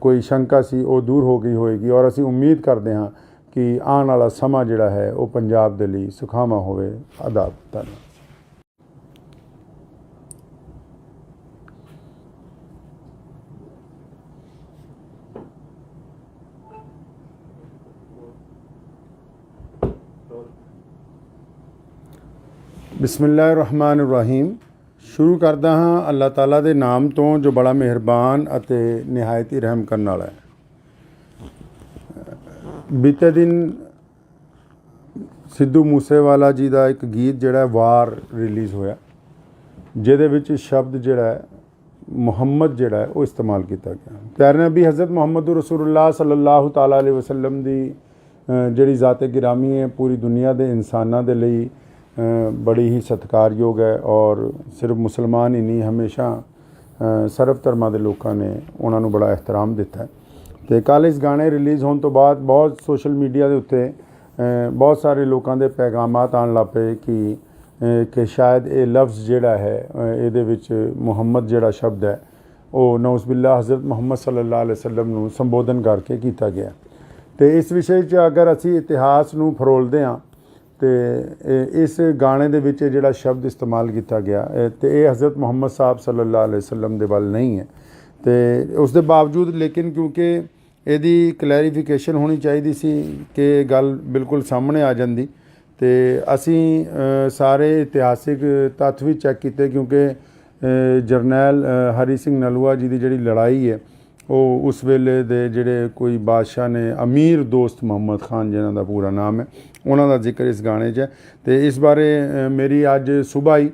ਕੋਈ ਸ਼ੰਕਾ ਸੀ ਉਹ ਦੂਰ ਹੋ ਗਈ ਹੋਏਗੀ ਔਰ ਅਸੀਂ ਉਮੀਦ ਕਰਦੇ ਹਾਂ ਕਿ ਆਉਣ ਵਾਲਾ ਸਮਾਂ ਜਿਹੜਾ ਹੈ ਉਹ ਪੰਜਾਬ ਦੇ ਲਈ ਸੁਖਾਵਾਂ ਹੋਵੇ। ਆਦਾਬ। ਧੰਨਵਾਦ। ਬਿਸਮਿਲ੍ਲਾਹਿਰ-ਰਹਿਮਾਨਿਰ-ਰਹੀਮ। ਸ਼ੁਰੂ ਕਰਦਾ ਹਾਂ ਅੱਲਾਹ ਤਾਲਾ ਦੇ ਨਾਮ ਤੋਂ ਜੋ ਬੜਾ ਮਿਹਰਬਾਨ ਅਤੇ ਨਿਹਾਇਤ ਹੀ ਰਹਿਮ ਕਰਨ ਵਾਲਾ ਹੈ। ਬੀਤੇ ਦਿਨ ਸਿੱਧੂ ਮੂਸੇਵਾਲਾ ਜੀ ਦਾ ਇੱਕ ਗੀਤ ਜਿਹੜਾ ਵਾਰ ਰਿਲੀਜ਼ ਹੋਇਆ, ਜਿਹਦੇ ਵਿੱਚ ਸ਼ਬਦ ਜਿਹੜਾ ਹੈ ਮੁਹੰਮਦ ਜਿਹੜਾ ਹੈ ਉਹ ਇਸਤੇਮਾਲ ਕੀਤਾ ਗਿਆ। ਪਿਆਰੇ ਨਬੀ ਹਜ਼ਰਤ ਮੁਹੰਮਦ ਰਸੂਲੁल्लाह ਸੱਲੱਲਾਹੁ ਤਾਲਾ ਅਲੈਹਿ ਵਸੱਲਮ ਦੀ ਜਿਹੜੀ ਜ਼ਾਤ-ਏ ਗਿਰਾਮੀ ਹੈ ਪੂਰੀ ਦੁਨੀਆ ਦੇ ਇਨਸਾਨਾਂ ਦੇ ਲਈ ਬੜੀ ਹੀ ਸਤਿਕਾਰਯੋਗ ਹੈ ਔਰ ਸਿਰਫ ਮੁਸਲਮਾਨ ਹੀ ਨਹੀਂ, ਹਮੇਸ਼ਾ ਸਰਬ ਧਰਮਾਂ ਦੇ ਲੋਕਾਂ ਨੇ ਉਹਨਾਂ ਨੂੰ ਬੜਾ ਇਹਤਰਾਮ ਦਿੱਤਾ ਹੈ। ਅਤੇ ਕੱਲ੍ਹ ਇਸ ਗਾਣੇ ਰਿਲੀਜ਼ ਹੋਣ ਤੋਂ ਬਾਅਦ ਬਹੁਤ ਸੋਸ਼ਲ ਮੀਡੀਆ ਦੇ ਉੱਤੇ ਬਹੁਤ ਸਾਰੇ ਲੋਕਾਂ ਦੇ ਪੈਗਾਮਾਤ ਆਉਣ ਲੱਗ ਪਏ ਕਿ ਸ਼ਾਇਦ ਇਹ ਲਫ਼ਜ਼ ਜਿਹੜਾ ਹੈ ਇਹਦੇ ਵਿੱਚ ਮੁਹੰਮਦ ਜਿਹੜਾ ਸ਼ਬਦ ਹੈ ਉਹ ਨਊਜ਼ ਬਿਲlah ਹਜ਼ਰਤ ਮੁਹੰਮਦ ਸੱਲੱਲਾਹੁ ਅਲੈਹਿ ਵਸੱਲਮ ਨੂੰ ਸੰਬੋਧਨ ਕਰਕੇ ਕੀਤਾ ਗਿਆ। ਅਤੇ ਇਸ ਵਿਸ਼ੇ 'ਚ ਅਗਰ ਅਸੀਂ ਇਤਿਹਾਸ ਨੂੰ ਫਰੋਲਦੇ ਹਾਂ ਅਤੇ ਇਸ ਗਾਣੇ ਦੇ ਵਿੱਚ ਜਿਹੜਾ ਸ਼ਬਦ ਇਸਤੇਮਾਲ ਕੀਤਾ ਗਿਆ ਅਤੇ ਇਹ ਹਜ਼ਰਤ ਮੁਹੰਮਦ ਸਾਹਿਬ ਸੱਲੱਲਾਹੁ ਅਲੈਹਿ ਵਸੱਲਮ ਦੇ ਵੱਲ ਨਹੀਂ ਹੈ। ਅਤੇ ਉਸ ਦੇ ਬਾਵਜੂਦ ਲੇਕਿਨ ਕਿਉਂਕਿ ਇਹਦੀ ਕਲੈਰੀਫਿਕੇਸ਼ਨ ਹੋਣੀ ਚਾਹੀਦੀ ਸੀ ਕਿ ਗੱਲ ਬਿਲਕੁਲ ਸਾਹਮਣੇ ਆ ਜਾਂਦੀ ਅਤੇ ਅਸੀਂ ਸਾਰੇ ਇਤਿਹਾਸਿਕ ਤੱਥ ਵੀ ਚੈੱਕ ਕੀਤੇ ਕਿਉਂਕਿ ਜਰਨੈਲ ਹਰੀ ਸਿੰਘ ਨਲੂਆ ਜੀ ਦੀ ਜਿਹੜੀ ਲੜਾਈ ਹੈ ਉਹ ਉਸ ਵੇਲੇ ਦੇ ਜਿਹੜੇ ਕੋਈ ਬਾਦਸ਼ਾਹ ਨੇ ਅਮੀਰ ਦੋਸਤ ਮੁਹੰਮਦ ਖਾਨ ਜਿਨ੍ਹਾਂ ਦਾ ਪੂਰਾ ਨਾਮ ਹੈ ਉਹਨਾਂ ਦਾ ਜ਼ਿਕਰ ਇਸ ਗਾਣੇ 'ਚ ਹੈ। ਅਤੇ ਇਸ ਬਾਰੇ ਮੇਰੀ ਅੱਜ ਸੁਬਾਹ ਹੀ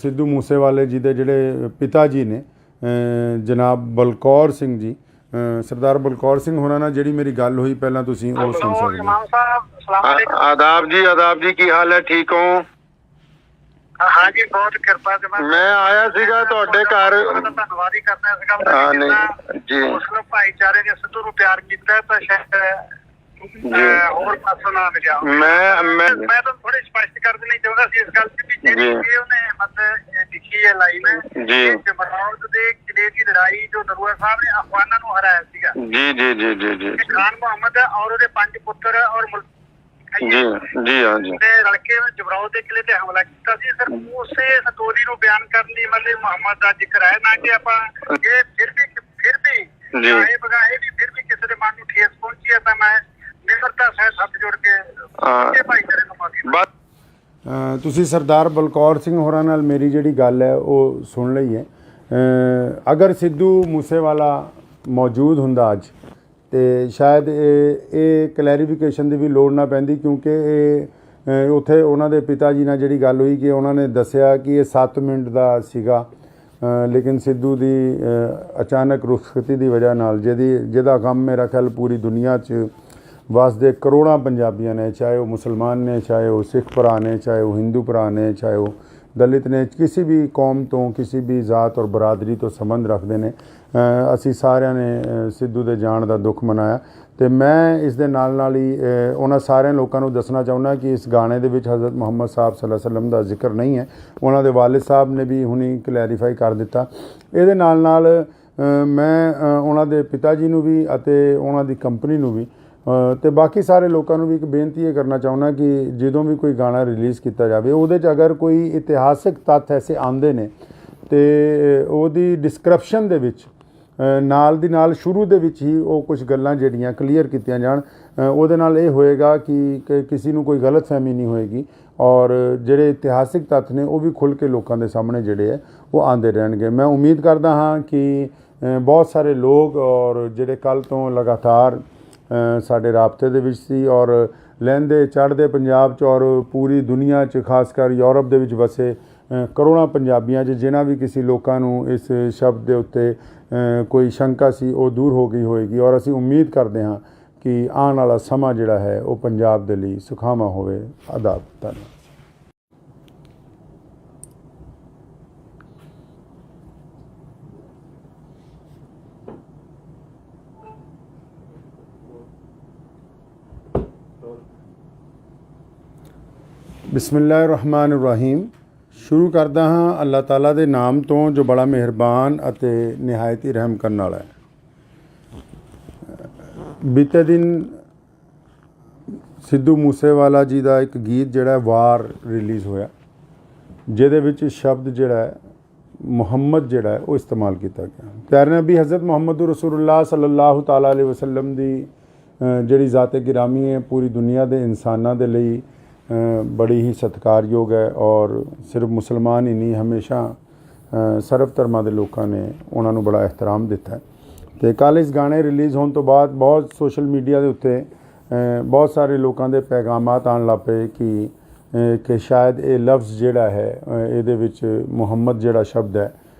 ਸਿੱਧੂ ਮੂਸੇਵਾਲੇ ਜੀ ਦੇ ਜਿਹੜੇ ਪਿਤਾ ਜੀ ਨੇ ਜਨਾਬ ਬਲਕੌਰ ਸਿੰਘ ਜੀ, ਸਰਦਾਰ ਬਲਕੌਰ ਸਿੰਘ ਹੋਰਾਂ ਨਾਲ ਜਿਹੜੀ ਮੇਰੀ ਗੱਲ ਹੋਈ ਪਹਿਲਾਂ ਤੁਸੀਂ ਉਹ ਸੁਣ ਸਕਦੇ ਹੋ। ਆਦਾਬ ਜੀ, ਕੀ ਹਾਲ ਹੈ? ਠੀਕ ਹੋ? हाँ जी, बहुत कृपा से मैं आया सीगा ਤੁਹਾਡੇ ਘਰ। ਧੰਨਵਾਦ ਹੀ ਕਰਨਾ ਇਸ ਗੱਲ ਦਾ। ਨਹੀਂ ਜੀ, ਮੁਸਲਿਮ ਭਾਈਚਾਰੇ ਨੇ ਸਿੱਧੂ ਨੂੰ ਪਿਆਰ ਕੀਤਾ ਤਾਂ ਸ਼ਾਇਦ ਹੋਰ ਪਾਸੋਂ ਨਾ ਮਿਲਿਆ। ਮੈਂ ਤਾਂ ਥੋੜੀ ਸਪਸ਼ਟ ਕਰ ਦੇਣੀ ਚਾਹੁੰਦਾ ਸੀ ਇਸ ਗੱਲ ਤੇ ਵੀ ਜਿਹੜੀ ਉਹਨੇ ਮਤਲਬ ਲਿਖੀ ਹੈ ਲਾਈਨ ਜੀ, ਜਮਰੌਦ ਦੇ ਕਿਲੇ ਦੀ ਲੜਾਈ ਜੋ ਨਲੂਆ ਸਾਹਿਬ ਨੇ ਅਫਗਾਨਾਂ ਨੂੰ ਹਰਾਇਆ ਸੀਗਾ। ਜੀ ਖਾਨ ਮੁਹੰਮਦ ਔਰ ਉਹਦੇ 5 ਪੁੱਤਰ ਔਰ ਜੀ ਹਾਂ ਜੀ ਰਲ ਕੇ ਜਮਰੌਦ ਦੇ ਕਿਲੇ ਤੇ ਹਮਲਾ ਕੀਤਾ ਸੀ। ਸਰ ਉਸੇ ਸਟੋਰੀ ਨੂੰ ਬਿਆਨ ਕਰਨ ਲਈ ਮਤਲਬ ਮੁਹੰਮਦ ਦਾ ਜ਼ਿਕਰ ਹੈ ਨਾ ਕਿ ਆਪਾਂ ਇਹ ਫਿਰ ਵੀ ਇਹ ਬਗਾਏ ਵੀ ਫਿਰ ਵੀ ਕਿਸੇ ਦੇ ਮਨ ਨੂੰ ਠੇਸ ਪਹੁੰਚੀ ਹੈ ਤਾਂ ਮੈਂ ਨਿਮਰਤਾ ਸਹਿਤ ਹੱਥ ਜੋੜ ਕੇ ਭਾਈਚਾਰੇ ਨੂੰ ਮਾਫੀ। ਤੁਸੀਂ ਸਰਦਾਰ ਬਲਕੌਰ ਸਿੰਘ ਹੋਰਾਂ ਨਾਲ ਮੇਰੀ ਜਿਹੜੀ ਗੱਲ ਹੈ ਉਹ ਸੁਣ ਲਈ ਹੈ। ਅਗਰ ਸਿੱਧੂ ਮੂਸੇਵਾਲਾ ਮੌਜੂਦ ਹੁੰਦਾ ਅੱਜ ਅਤੇ ਸ਼ਾਇਦ ਇਹ ਕਲੈਰੀਫਿਕੇਸ਼ਨ ਦੀ ਵੀ ਲੋੜ ਨਾ ਪੈਂਦੀ ਕਿਉਂਕਿ ਇਹ ਉੱਥੇ ਉਹਨਾਂ ਦੇ ਪਿਤਾ ਜੀ ਨਾਲ ਜਿਹੜੀ ਗੱਲ ਹੋਈ ਕਿ ਉਹਨਾਂ ਨੇ ਦੱਸਿਆ ਕਿ ਇਹ 7 ਮਿੰਟ ਦਾ ਸੀਗਾ, ਲੇਕਿਨ ਸਿੱਧੂ ਦੀ ਅਚਾਨਕ ਰੁਖਸਤੀ ਦੀ ਵਜ੍ਹਾ ਨਾਲ ਜਿਹਦਾ ਗਮ ਮੇਰਾ ਖਿਆਲ ਪੂਰੀ ਦੁਨੀਆ 'ਚ ਵਸਦੇ ਕਰੋੜਾਂ ਪੰਜਾਬੀਆਂ ਨੇ, ਚਾਹੇ ਉਹ ਮੁਸਲਮਾਨ ਨੇ, ਚਾਹੇ ਉਹ ਸਿੱਖ ਭਰਾ ਨੇ, ਚਾਹੇ ਉਹ ਹਿੰਦੂ ਭਰਾ ਨੇ, ਚਾਹੇ ਉਹ ਦਲਿਤ ਨੇ, ਕਿਸੇ ਵੀ ਕੌਮ ਤੋਂ, ਕਿਸੇ ਵੀ ਜ਼ਾਤ ਔਰ ਬਰਾਦਰੀ ਤੋਂ ਸੰਬੰਧ ਰੱਖਦੇ ਨੇ। ਅਸੀਂ ਸਾਰਿਆਂ ਨੇ ਸਿੱਧੂ ਦੇ ਜਾਣ ਦਾ ਦੁੱਖ ਮਨਾਇਆ ਤੇ ਮੈਂ ਇਸ ਦੇ ਨਾਲ ਹੀ ਉਹਨਾਂ ਸਾਰਿਆਂ ਲੋਕਾਂ ਨੂੰ ਦੱਸਣਾ ਚਾਹੁੰਦਾ ਕਿ ਇਸ ਗਾਣੇ ਦੇ ਵਿੱਚ ਹਜ਼ਰਤ ਮੁਹੰਮਦ ਸਾਹਿਬ ਸੱਲੱਲਾਹੁ ਅਲੈहि ਵਸੱਲਮ ਦਾ ਜ਼ਿਕਰ ਨਹੀਂ ਹੈ। ਉਹਨਾਂ ਦੇ ਵਾਲਿਦ ਸਾਹਿਬ ਨੇ ਵੀ ਹੁਣੀ ਕਲੈਰੀਫਾਈ ਕਰ ਦਿੱਤਾ। ਇਹਦੇ ਨਾਲ ਮੈਂ ਉਹਨਾਂ ਦੇ ਪਿਤਾ ਜੀ ਨੂੰ ਵੀ ਅਤੇ ਉਹਨਾਂ ਦੀ ਕੰਪਨੀ ਨੂੰ ਵੀ ਤੇ ਬਾਕੀ ਸਾਰੇ ਲੋਕਾਂ ਨੂੰ ਵੀ ਇੱਕ ਬੇਨਤੀ ਇਹ ਕਰਨਾ ਚਾਹੁੰਦਾ ਕਿ ਜਦੋਂ ਵੀ ਕੋਈ ਗਾਣਾ ਰਿਲੀਜ਼ ਕੀਤਾ ਜਾਵੇ ਉਹਦੇ 'ਚ ਅਗਰ ਕੋਈ ਇਤਿਹਾਸਿਕ ਤੱਥ ਐਸੇ ਆਉਂਦੇ ਨੇ ਤੇ ਉਹਦੀ ਡਿਸਕ੍ਰਿਪਸ਼ਨ ਦੇ ਵਿੱਚ ਨਾਲ ਦੀ ਨਾਲ ਸ਼ੁਰੂ ਦੇ ਵਿੱਚ ਹੀ ਉਹ ਕੁਝ ਗੱਲਾਂ ਜਿਹੜੀਆਂ ਕਲੀਅਰ ਕੀਤੀਆਂ ਜਾਣ। ਉਹਦੇ ਨਾਲ ਇਹ ਹੋਏਗਾ ਕਿ ਕਿਸੇ ਨੂੰ ਕੋਈ ਗਲਤਫਹਿਮੀ ਨਹੀਂ ਹੋਏਗੀ ਔਰ ਜਿਹੜੇ ਇਤਿਹਾਸਿਕ ਤੱਥ ਨੇ ਉਹ ਵੀ ਖੁੱਲ੍ਹ ਕੇ ਲੋਕਾਂ ਦੇ ਸਾਹਮਣੇ ਜਿਹੜੇ ਹੈ ਉਹ ਆਉਂਦੇ ਰਹਿਣਗੇ। ਮੈਂ ਉਮੀਦ ਕਰਦਾ ਹਾਂ ਕਿ ਬਹੁਤ ਸਾਰੇ ਲੋਕ ਔਰ ਜਿਹੜੇ ਕੱਲ੍ਹ ਤੋਂ ਲਗਾਤਾਰ ਸਾਡੇ ਰਾਬਤੇ ਦੇ ਵਿੱਚ ਸੀ ਔਰ ਲਹਿੰਦੇ ਚੜ੍ਹਦੇ ਪੰਜਾਬ 'ਚ ਔਰ ਪੂਰੀ ਦੁਨੀਆ 'ਚ ਖਾਸ ਕਰ ਯੂਰਪ ਦੇ ਵਿੱਚ ਵਸੇ ਕਰੋੜਾਂ ਪੰਜਾਬੀਆਂ 'ਚ ਜਿਨ੍ਹਾਂ ਵੀ ਕਿਸੇ ਲੋਕਾਂ ਨੂੰ ਇਸ ਸ਼ਬਦ ਦੇ ਉੱਤੇ ਕੋਈ ਸ਼ੰਕਾ ਸੀ ਉਹ ਦੂਰ ਹੋ ਗਈ ਹੋਏਗੀ ਔਰ ਅਸੀਂ ਉਮੀਦ ਕਰਦੇ ਹਾਂ ਕਿ ਆਉਣ ਵਾਲਾ ਸਮਾਂ ਜਿਹੜਾ ਹੈ ਉਹ ਪੰਜਾਬ ਦੇ ਲਈ ਸੁਖਾਵਾਂ ਹੋਵੇ। ਆਦਾਬ। ਧੰਨਵਾਦ। ਬਿਸਮਿਲ੍ਲਾਹਿਰ-ਰਹਿਮਾਨਿਰ-ਰਹੀਮ। ਸ਼ੁਰੂ ਕਰਦਾ ਹਾਂ ਅੱਲਾਹ ਤਾਲਾ ਦੇ ਨਾਮ ਤੋਂ ਜੋ ਬੜਾ ਮਿਹਰਬਾਨ ਅਤੇ ਨਿਹਾਇਤ ਹੀ ਰਹਿਮ ਕਰਨ ਵਾਲਾ ਹੈ। ਬੀਤੇ ਦਿਨ ਸਿੱਧੂ ਮੂਸੇਵਾਲਾ ਜੀ ਦਾ ਇੱਕ ਗੀਤ ਜਿਹੜਾ ਵਾਰ ਰਿਲੀਜ਼ ਹੋਇਆ ਜਿਹਦੇ ਵਿੱਚ ਸ਼ਬਦ ਜਿਹੜਾ ਹੈ ਮੁਹੰਮਦ ਜਿਹੜਾ ਹੈ ਉਹ ਇਸਤੇਮਾਲ ਕੀਤਾ ਗਿਆ। ਪਿਆਰੇ ਨਬੀ ਹਜ਼ਰਤ ਮੁਹੰਮਦ ਰਸੂਲੁल्लाह ਸੱਲੱਲਾਹੁ ਤਾਲਾ ਅਲੈहि ਵਸੱਲਮ ਦੀ ਜਿਹੜੀ ਜ਼ਾਤ ਗਿਰਾਮੀ ਹੈ ਪੂਰੀ ਦੁਨੀਆ ਦੇ ਇਨਸਾਨਾਂ ਦੇ ਲਈ ਬੜੀ ਹੀ ਸਤਿਕਾਰਯੋਗ ਹੈ ਔਰ ਸਿਰਫ ਮੁਸਲਮਾਨ ਹੀ ਨਹੀਂ ਹਮੇਸ਼ਾ ਸਰਬ ਧਰਮਾਂ ਦੇ ਲੋਕਾਂ ਨੇ ਉਹਨਾਂ ਨੂੰ ਬੜਾ ਇਹਤਰਾਮ ਦਿੱਤਾ। ਅਤੇ ਕੱਲ੍ਹ ਇਸ ਗਾਣੇ ਰਿਲੀਜ਼ ਹੋਣ ਤੋਂ ਬਾਅਦ ਬਹੁਤ ਸੋਸ਼ਲ ਮੀਡੀਆ ਦੇ ਉੱਤੇ ਬਹੁਤ ਸਾਰੇ ਲੋਕਾਂ ਦੇ ਪੈਗਾਮਾਤ ਆਉਣ ਲੱਗ ਪਏ ਕਿ ਸ਼ਾਇਦ ਇਹ ਲਫ਼ਜ਼ ਜਿਹੜਾ ਹੈ ਇਹਦੇ ਵਿੱਚ ਮੁਹੰਮਦ ਜਿਹੜਾ ਸ਼ਬਦ ਹੈ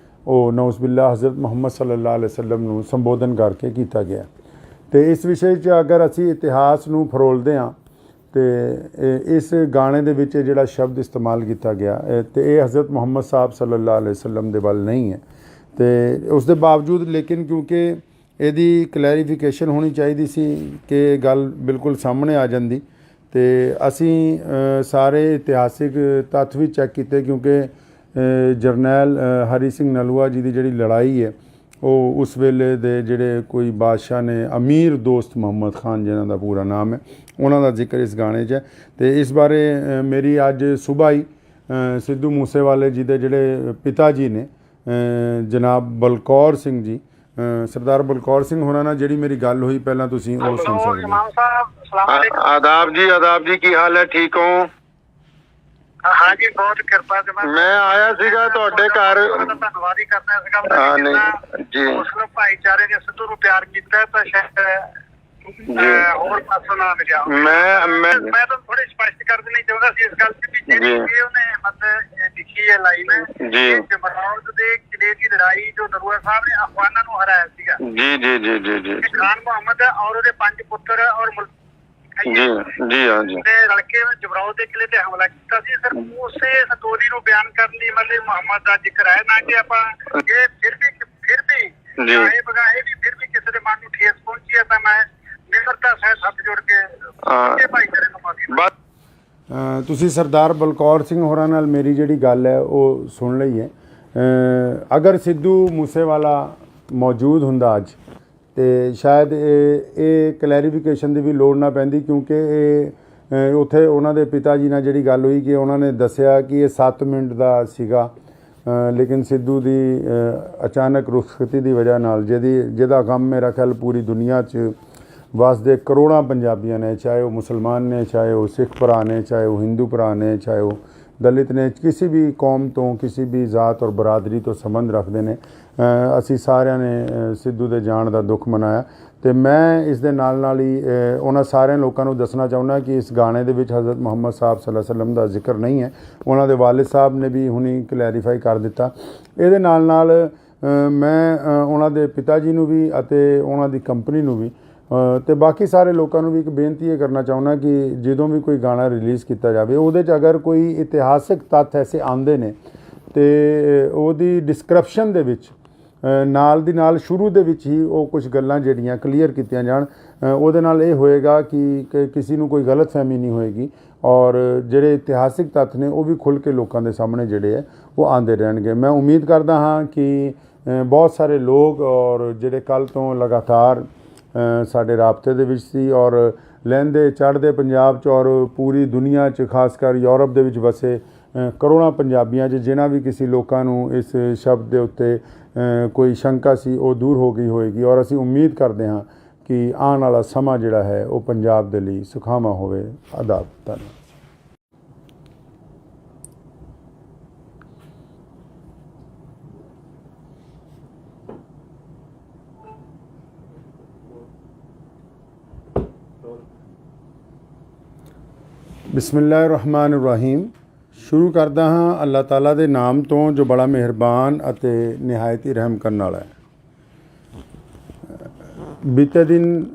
ਉਹ ਨਊਜ਼ ਬਿਲlah ਹਜ਼ਰਤ ਮੁਹੰਮਦ ਸੱਲੱਲਾਹੁ ਅਲੈहि ਵਸੱਲਮ ਨੂੰ ਸੰਬੋਧਨ ਕਰਕੇ ਕੀਤਾ ਗਿਆ। ਅਤੇ ਇਸ ਵਿਸ਼ੇ 'ਚ ਅਗਰ ਅਸੀਂ ਇਤਿਹਾਸ ਨੂੰ ਫਰੋਲਦੇ ਹਾਂ ਅਤੇ ਇਸ ਗਾਣੇ ਦੇ ਵਿੱਚ ਜਿਹੜਾ ਸ਼ਬਦ ਇਸਤੇਮਾਲ ਕੀਤਾ ਗਿਆ ਅਤੇ ਇਹ ਹਜ਼ਰਤ ਮੁਹੰਮਦ ਸਾਹਿਬ ਸੱਲੱਲਾਹੁ ਅਲੈहि ਵਸੱਲਮ ਦੇ ਵੱਲ ਨਹੀਂ ਹੈ। ਅਤੇ ਉਸ ਦੇ ਬਾਵਜੂਦ ਲੇਕਿਨ ਕਿਉਂਕਿ ਇਹਦੀ ਕਲੈਰੀਫਿਕੇਸ਼ਨ ਹੋਣੀ ਚਾਹੀਦੀ ਸੀ ਕਿ ਗੱਲ ਬਿਲਕੁਲ ਸਾਹਮਣੇ ਆ ਜਾਂਦੀ ਅਤੇ ਅਸੀਂ ਸਾਰੇ ਇਤਿਹਾਸਿਕ ਤੱਥ ਵੀ ਚੈੱਕ ਕੀਤੇ ਕਿਉਂਕਿ ਜਰਨੈਲ ਹਰੀ ਸਿੰਘ ਨਲੂਆ ਜੀ ਦੀ ਜਿਹੜੀ ਲੜਾਈ ਹੈ ਉਹ ਉਸ ਵੇਲੇ ਦੇ ਜਿਹੜੇ ਕੋਈ ਬਾਦਸ਼ਾਹ ਨੇ ਅਮੀਰ ਦੋਸਤ ਮੁਹੰਮਦ ਖਾਨ ਜਿਨ੍ਹਾਂ ਦਾ ਪੂਰਾ ਨਾਮ ਹੈ ਉਹਨਾਂ ਦਾ ਜ਼ਿਕਰ ਇਸ ਗਾਣੇ 'ਚ ਹੈ। ਅਤੇ ਇਸ ਬਾਰੇ ਮੇਰੀ ਅੱਜ ਸੁਬਾਹ ਹੀ ਸਿੱਧੂ ਮੂਸੇਵਾਲੇ ਜੀ ਦੇ ਜਿਹੜੇ ਪਿਤਾ ਜੀ ਨੇ ਜਨਾਬ ਬਲਕੌਰ ਸਿੰਘ ਜੀ ਸਰਦਾਰ ਬਲਕੌਰ ਸਿੰਘ ਹੋਰਾਂ ਨਾਲ ਜਿਹੜੀ ਮੇਰੀ ਗੱਲ ਹੋਈ ਪਹਿਲਾਂ ਤੁਸੀਂ ਉਹ ਸੁਣ ਸਕਦੇ ਹੋ। आदाब जी की हाल है ठीक हो? हाँ जी बहुत कृपा से मैं आया सीगा ਤੁਹਾਡੇ ਘਰ ਧੰਨਵਾਦ ਹੀ ਕਰਨਾ ਇਸ ਗੱਲ ਦਾ ਜੀ ਮੁਸਲਿਮ ਭਾਈਚਾਰੇ ਨੇ ਸਿੱਧੂ ਨੂੰ ਪਿਆਰ ਕੀਤਾ ਤਾਂ ਸ਼ਾਇਦ ਹੋਰ ਪਾਸੋਂ ਨਾ ਮਿਲਿਆ। ਮੈਂ ਤਾਂ ਥੋੜੀ ਸਪਸ਼ਟ ਕਰ ਦੇਣੀ ਚਾਹੁੰਦਾ ਸੀ ਇਸ ਗੱਲ ਤੇ ਵੀ ਜਿਹੜੀ ਉਹਨੇ ਮਤਲਬ ਲਿਖੀ ਹੈ ਲਾਈਨ ਜੀ ਜਮਰੌਦ ਦੇ ਕਿਲੇ ਦੀ ਲੜਾਈ ਜੋ ਨਰੂਆ ਸਾਹਿਬ ਨੇ ਅਫਗਾਨਾਂ ਨੂੰ ਹਰਾਇਆ ਸੀਗਾ ਜੀ ਖਾਨ ਮੁਹੰਮਦ ਔਰ ਉਹਦੇ 5 ਪੁੱਤਰ ਔਰ ਜੀ ਹਾਂ ਜੀ ਰਲ ਕੇ ਜਮਰੌਦ ਦੇ ਕਿਲੇ ਤੇ ਹਮਲਾ ਕੀਤਾ ਸੀ। ਸਰ ਉਸੇ ਸਟੋਰੀ ਨੂੰ ਬਿਆਨ ਕਰਨ ਲਈ ਮਤਲਬ ਮੁਹੰਮਦ ਦਾ ਜ਼ਿਕਰ ਹੈ ਨਾ ਕਿ ਆਪਾਂ ਇਹ ਫਿਰ ਵੀ ਇਹ ਬਗਾਏ ਵੀ ਫਿਰ ਵੀ ਕਿਸੇ ਦੇ ਮਨ ਨੂੰ ਠੇਸ ਪਹੁੰਚੀ ਹੈ ਤਾਂ ਮੈਂ ਨਿਮਰਤਾ ਸਹਿਤ ਹੱਥ ਜੋੜ ਕੇ ਭਾਈਚਾਰੇ ਨੂੰ ਮਾਫੀ। ਤੁਸੀਂ ਸਰਦਾਰ ਬਲਕੌਰ ਸਿੰਘ ਹੋਰਾਂ ਨਾਲ ਮੇਰੀ ਜਿਹੜੀ ਗੱਲ ਹੈ ਉਹ ਸੁਣ ਲਈ ਹੈ। ਅਗਰ ਸਿੱਧੂ ਮੂਸੇਵਾਲਾ ਮੌਜੂਦ ਹੁੰਦਾ ਅੱਜ ਅਤੇ ਸ਼ਾਇਦ ਇਹ ਕਲੈਰੀਫਿਕੇਸ਼ਨ ਦੀ ਵੀ ਲੋੜ ਨਾ ਪੈਂਦੀ ਕਿਉਂਕਿ ਇਹ ਉੱਥੇ ਉਹਨਾਂ ਦੇ ਪਿਤਾ ਜੀ ਨਾਲ ਜਿਹੜੀ ਗੱਲ ਹੋਈ ਕਿ ਉਹਨਾਂ ਨੇ ਦੱਸਿਆ ਕਿ ਇਹ 7 ਮਿੰਟ ਦਾ ਸੀਗਾ ਲੇਕਿਨ ਸਿੱਧੂ ਦੀ ਅਚਾਨਕ ਰੁਖਸਤੀ ਦੀ ਵਜ੍ਹਾ ਨਾਲ ਜਿਹਦਾ ਗਮ ਮੇਰਾ ਖਿਆਲ ਪੂਰੀ ਦੁਨੀਆ 'ਚ ਵਸਦੇ ਕਰੋੜਾਂ ਪੰਜਾਬੀਆਂ ਨੇ ਚਾਹੇ ਉਹ ਮੁਸਲਮਾਨ ਨੇ ਚਾਹੇ ਉਹ ਸਿੱਖ ਭਰਾ ਨੇ ਚਾਹੇ ਉਹ ਹਿੰਦੂ ਭਰਾ ਨੇ ਚਾਹੇ ਉਹ ਦਲਿਤ ਨੇ ਕਿਸੇ ਵੀ ਕੌਮ ਤੋਂ ਕਿਸੇ ਵੀ ਜ਼ਾਤ ਔਰ ਬਰਾਦਰੀ ਤੋਂ ਸੰਬੰਧ ਰੱਖਦੇ ਨੇ ਅਸੀਂ ਸਾਰਿਆਂ ਨੇ ਸਿੱਧੂ ਦੇ ਜਾਣ ਦਾ ਦੁੱਖ ਮਨਾਇਆ। ਅਤੇ ਮੈਂ ਇਸ ਦੇ ਨਾਲ ਹੀ ਉਹਨਾਂ ਸਾਰਿਆਂ ਲੋਕਾਂ ਨੂੰ ਦੱਸਣਾ ਚਾਹੁੰਦਾ ਕਿ ਇਸ ਗਾਣੇ ਦੇ ਵਿੱਚ ਹਜ਼ਰਤ ਮੁਹੰਮਦ ਸਾਹਿਬ ਸੱਲੱਲਾਹੁ ਅਲੈहि ਵਸੱਲਮ ਦਾ ਜ਼ਿਕਰ ਨਹੀਂ ਹੈ। ਉਹਨਾਂ ਦੇ ਵਾਲਿਦ ਸਾਹਿਬ ਨੇ ਵੀ ਹੁਣੀ ਕਲੈਰੀਫਾਈ ਕਰ ਦਿੱਤਾ। ਇਹਦੇ ਨਾਲ ਮੈਂ ਉਹਨਾਂ ਦੇ ਪਿਤਾ ਜੀ ਨੂੰ ਵੀ ਅਤੇ ਉਹਨਾਂ ਦੀ ਕੰਪਨੀ ਨੂੰ ਵੀ ਤੇ ਬਾਕੀ ਸਾਰੇ ਲੋਕਾਂ ਨੂੰ ਵੀ ਇੱਕ ਬੇਨਤੀ ਇਹ ਕਰਨਾ ਚਾਹੁੰਦਾ ਕਿ ਜਦੋਂ ਵੀ ਕੋਈ ਗਾਣਾ ਰਿਲੀਜ਼ ਕੀਤਾ ਜਾਵੇ ਉਹਦੇ 'ਚ ਅਗਰ ਕੋਈ ਇਤਿਹਾਸਿਕ ਤੱਥ ਐਸੇ ਆਉਂਦੇ ਨੇ ਤੇ ਉਹਦੀ ਡਿਸਕ੍ਰਿਪਸ਼ਨ ਦੇ ਵਿੱਚ ਨਾਲ ਦੀ ਨਾਲ ਸ਼ੁਰੂ ਦੇ ਵਿੱਚ ਹੀ ਉਹ ਕੁਝ ਗੱਲਾਂ ਜਿਹੜੀਆਂ ਕਲੀਅਰ ਕੀਤੀਆਂ ਜਾਣ। ਉਹਦੇ ਨਾਲ ਇਹ ਹੋਏਗਾ ਕਿ ਕਿਸੇ ਨੂੰ ਕੋਈ ਗਲਤਫਹਿਮੀ ਨਹੀਂ ਹੋਏਗੀ ਔਰ ਜਿਹੜੇ ਇਤਿਹਾਸਿਕ ਤੱਥ ਨੇ ਉਹ ਵੀ ਖੁੱਲ੍ਹ ਕੇ ਲੋਕਾਂ ਦੇ ਸਾਹਮਣੇ ਜਿਹੜੇ ਹੈ ਉਹ ਆਉਂਦੇ ਰਹਿਣਗੇ। ਮੈਂ ਉਮੀਦ ਕਰਦਾ ਹਾਂ ਕਿ ਬਹੁਤ ਸਾਰੇ ਲੋਕ ਔਰ ਜਿਹੜੇ ਕੱਲ੍ਹ ਤੋਂ ਲਗਾਤਾਰ ਸਾਡੇ ਰਾਬਤੇ ਦੇ ਵਿੱਚ ਸੀ ਔਰ ਲਹਿੰਦੇ ਚੜ੍ਹਦੇ ਪੰਜਾਬ 'ਚ ਔਰ ਪੂਰੀ ਦੁਨੀਆ 'ਚ ਖਾਸ ਕਰ ਯੂਰਪ ਦੇ ਵਿੱਚ ਵਸੇ ਕਰੋੜਾਂ ਪੰਜਾਬੀਆਂ 'ਚ ਜਿਨ੍ਹਾਂ ਵੀ ਕਿਸੇ ਲੋਕਾਂ ਨੂੰ ਇਸ ਸ਼ਬਦ ਦੇ ਉੱਤੇ ਕੋਈ ਸ਼ੰਕਾ ਸੀ ਉਹ ਦੂਰ ਹੋ ਗਈ ਹੋਏਗੀ ਔਰ ਅਸੀਂ ਉਮੀਦ ਕਰਦੇ ਹਾਂ ਕਿ ਆਉਣ ਵਾਲਾ ਸਮਾਂ ਜਿਹੜਾ ਹੈ ਉਹ ਪੰਜਾਬ ਦੇ ਲਈ ਸੁਖਾਵਾਂ ਹੋਵੇ। ਆਦਾਬ। ਧੰਨਵਾਦ। ਬਿਸਮਿਲ੍ਲਾਹਿਰ-ਰਹਿਮਾਨਿਰ-ਰਹੀਮ। ਸ਼ੁਰੂ ਕਰਦਾ ਹਾਂ ਅੱਲਾਹ ਤਾਲਾ ਦੇ ਨਾਮ ਤੋਂ ਜੋ ਬੜਾ ਮਿਹਰਬਾਨ ਅਤੇ ਨਿਹਾਇਤ ਹੀ ਰਹਿਮ ਕਰਨ ਵਾਲਾ ਹੈ। ਬੀਤੇ ਦਿਨ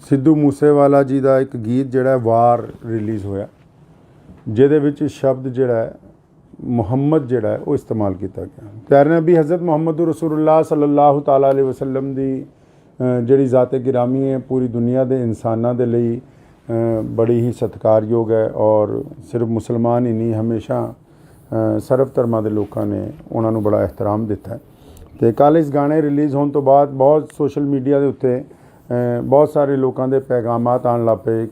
ਸਿੱਧੂ ਮੂਸੇਵਾਲਾ ਜੀ ਦਾ ਇੱਕ ਗੀਤ ਜਿਹੜਾ ਵਾਰ ਰਿਲੀਜ਼ ਹੋਇਆ ਜਿਹਦੇ ਵਿੱਚ ਸ਼ਬਦ ਜਿਹੜਾ ਹੈ ਮੁਹੰਮਦ ਜਿਹੜਾ ਹੈ ਉਹ ਇਸਤੇਮਾਲ ਕੀਤਾ ਗਿਆ। ਪਿਆਰੇ ਨਬੀ ਹਜ਼ਰਤ ਮੁਹੰਮਦ ਰਸੂਲੁल्लाह ਸੱਲੱਲਾਹੁ ਤਾਲਾ ਅਲੈਹਿ ਵਸੱਲਮ ਦੀ ਜਿਹੜੀ ਜ਼ਾਤ ਗਿਰਾਮੀ ਹੈ ਪੂਰੀ ਦੁਨੀਆ ਦੇ ਇਨਸਾਨਾਂ ਦੇ ਲਈ ਬੜੀ ਹੀ ਸਤਿਕਾਰਯੋਗ ਹੈ ਔਰ ਸਿਰਫ ਮੁਸਲਮਾਨ ਹੀ ਨਹੀਂ ਹਮੇਸ਼ਾ ਸਰਬ ਧਰਮਾਂ ਦੇ ਲੋਕਾਂ ਨੇ ਉਹਨਾਂ ਨੂੰ ਬੜਾ ਇਹਤਰਾਮ ਦਿੱਤਾ। ਅਤੇ ਕੱਲ੍ਹ ਇਸ ਗਾਣੇ ਰਿਲੀਜ਼ ਹੋਣ ਤੋਂ ਬਾਅਦ ਬਹੁਤ ਸੋਸ਼ਲ ਮੀਡੀਆ ਦੇ ਉੱਤੇ ਬਹੁਤ ਸਾਰੇ ਲੋਕਾਂ ਦੇ ਪੈਗਾਮਾਤ ਆਉਣ ਲੱਗ ਪਏ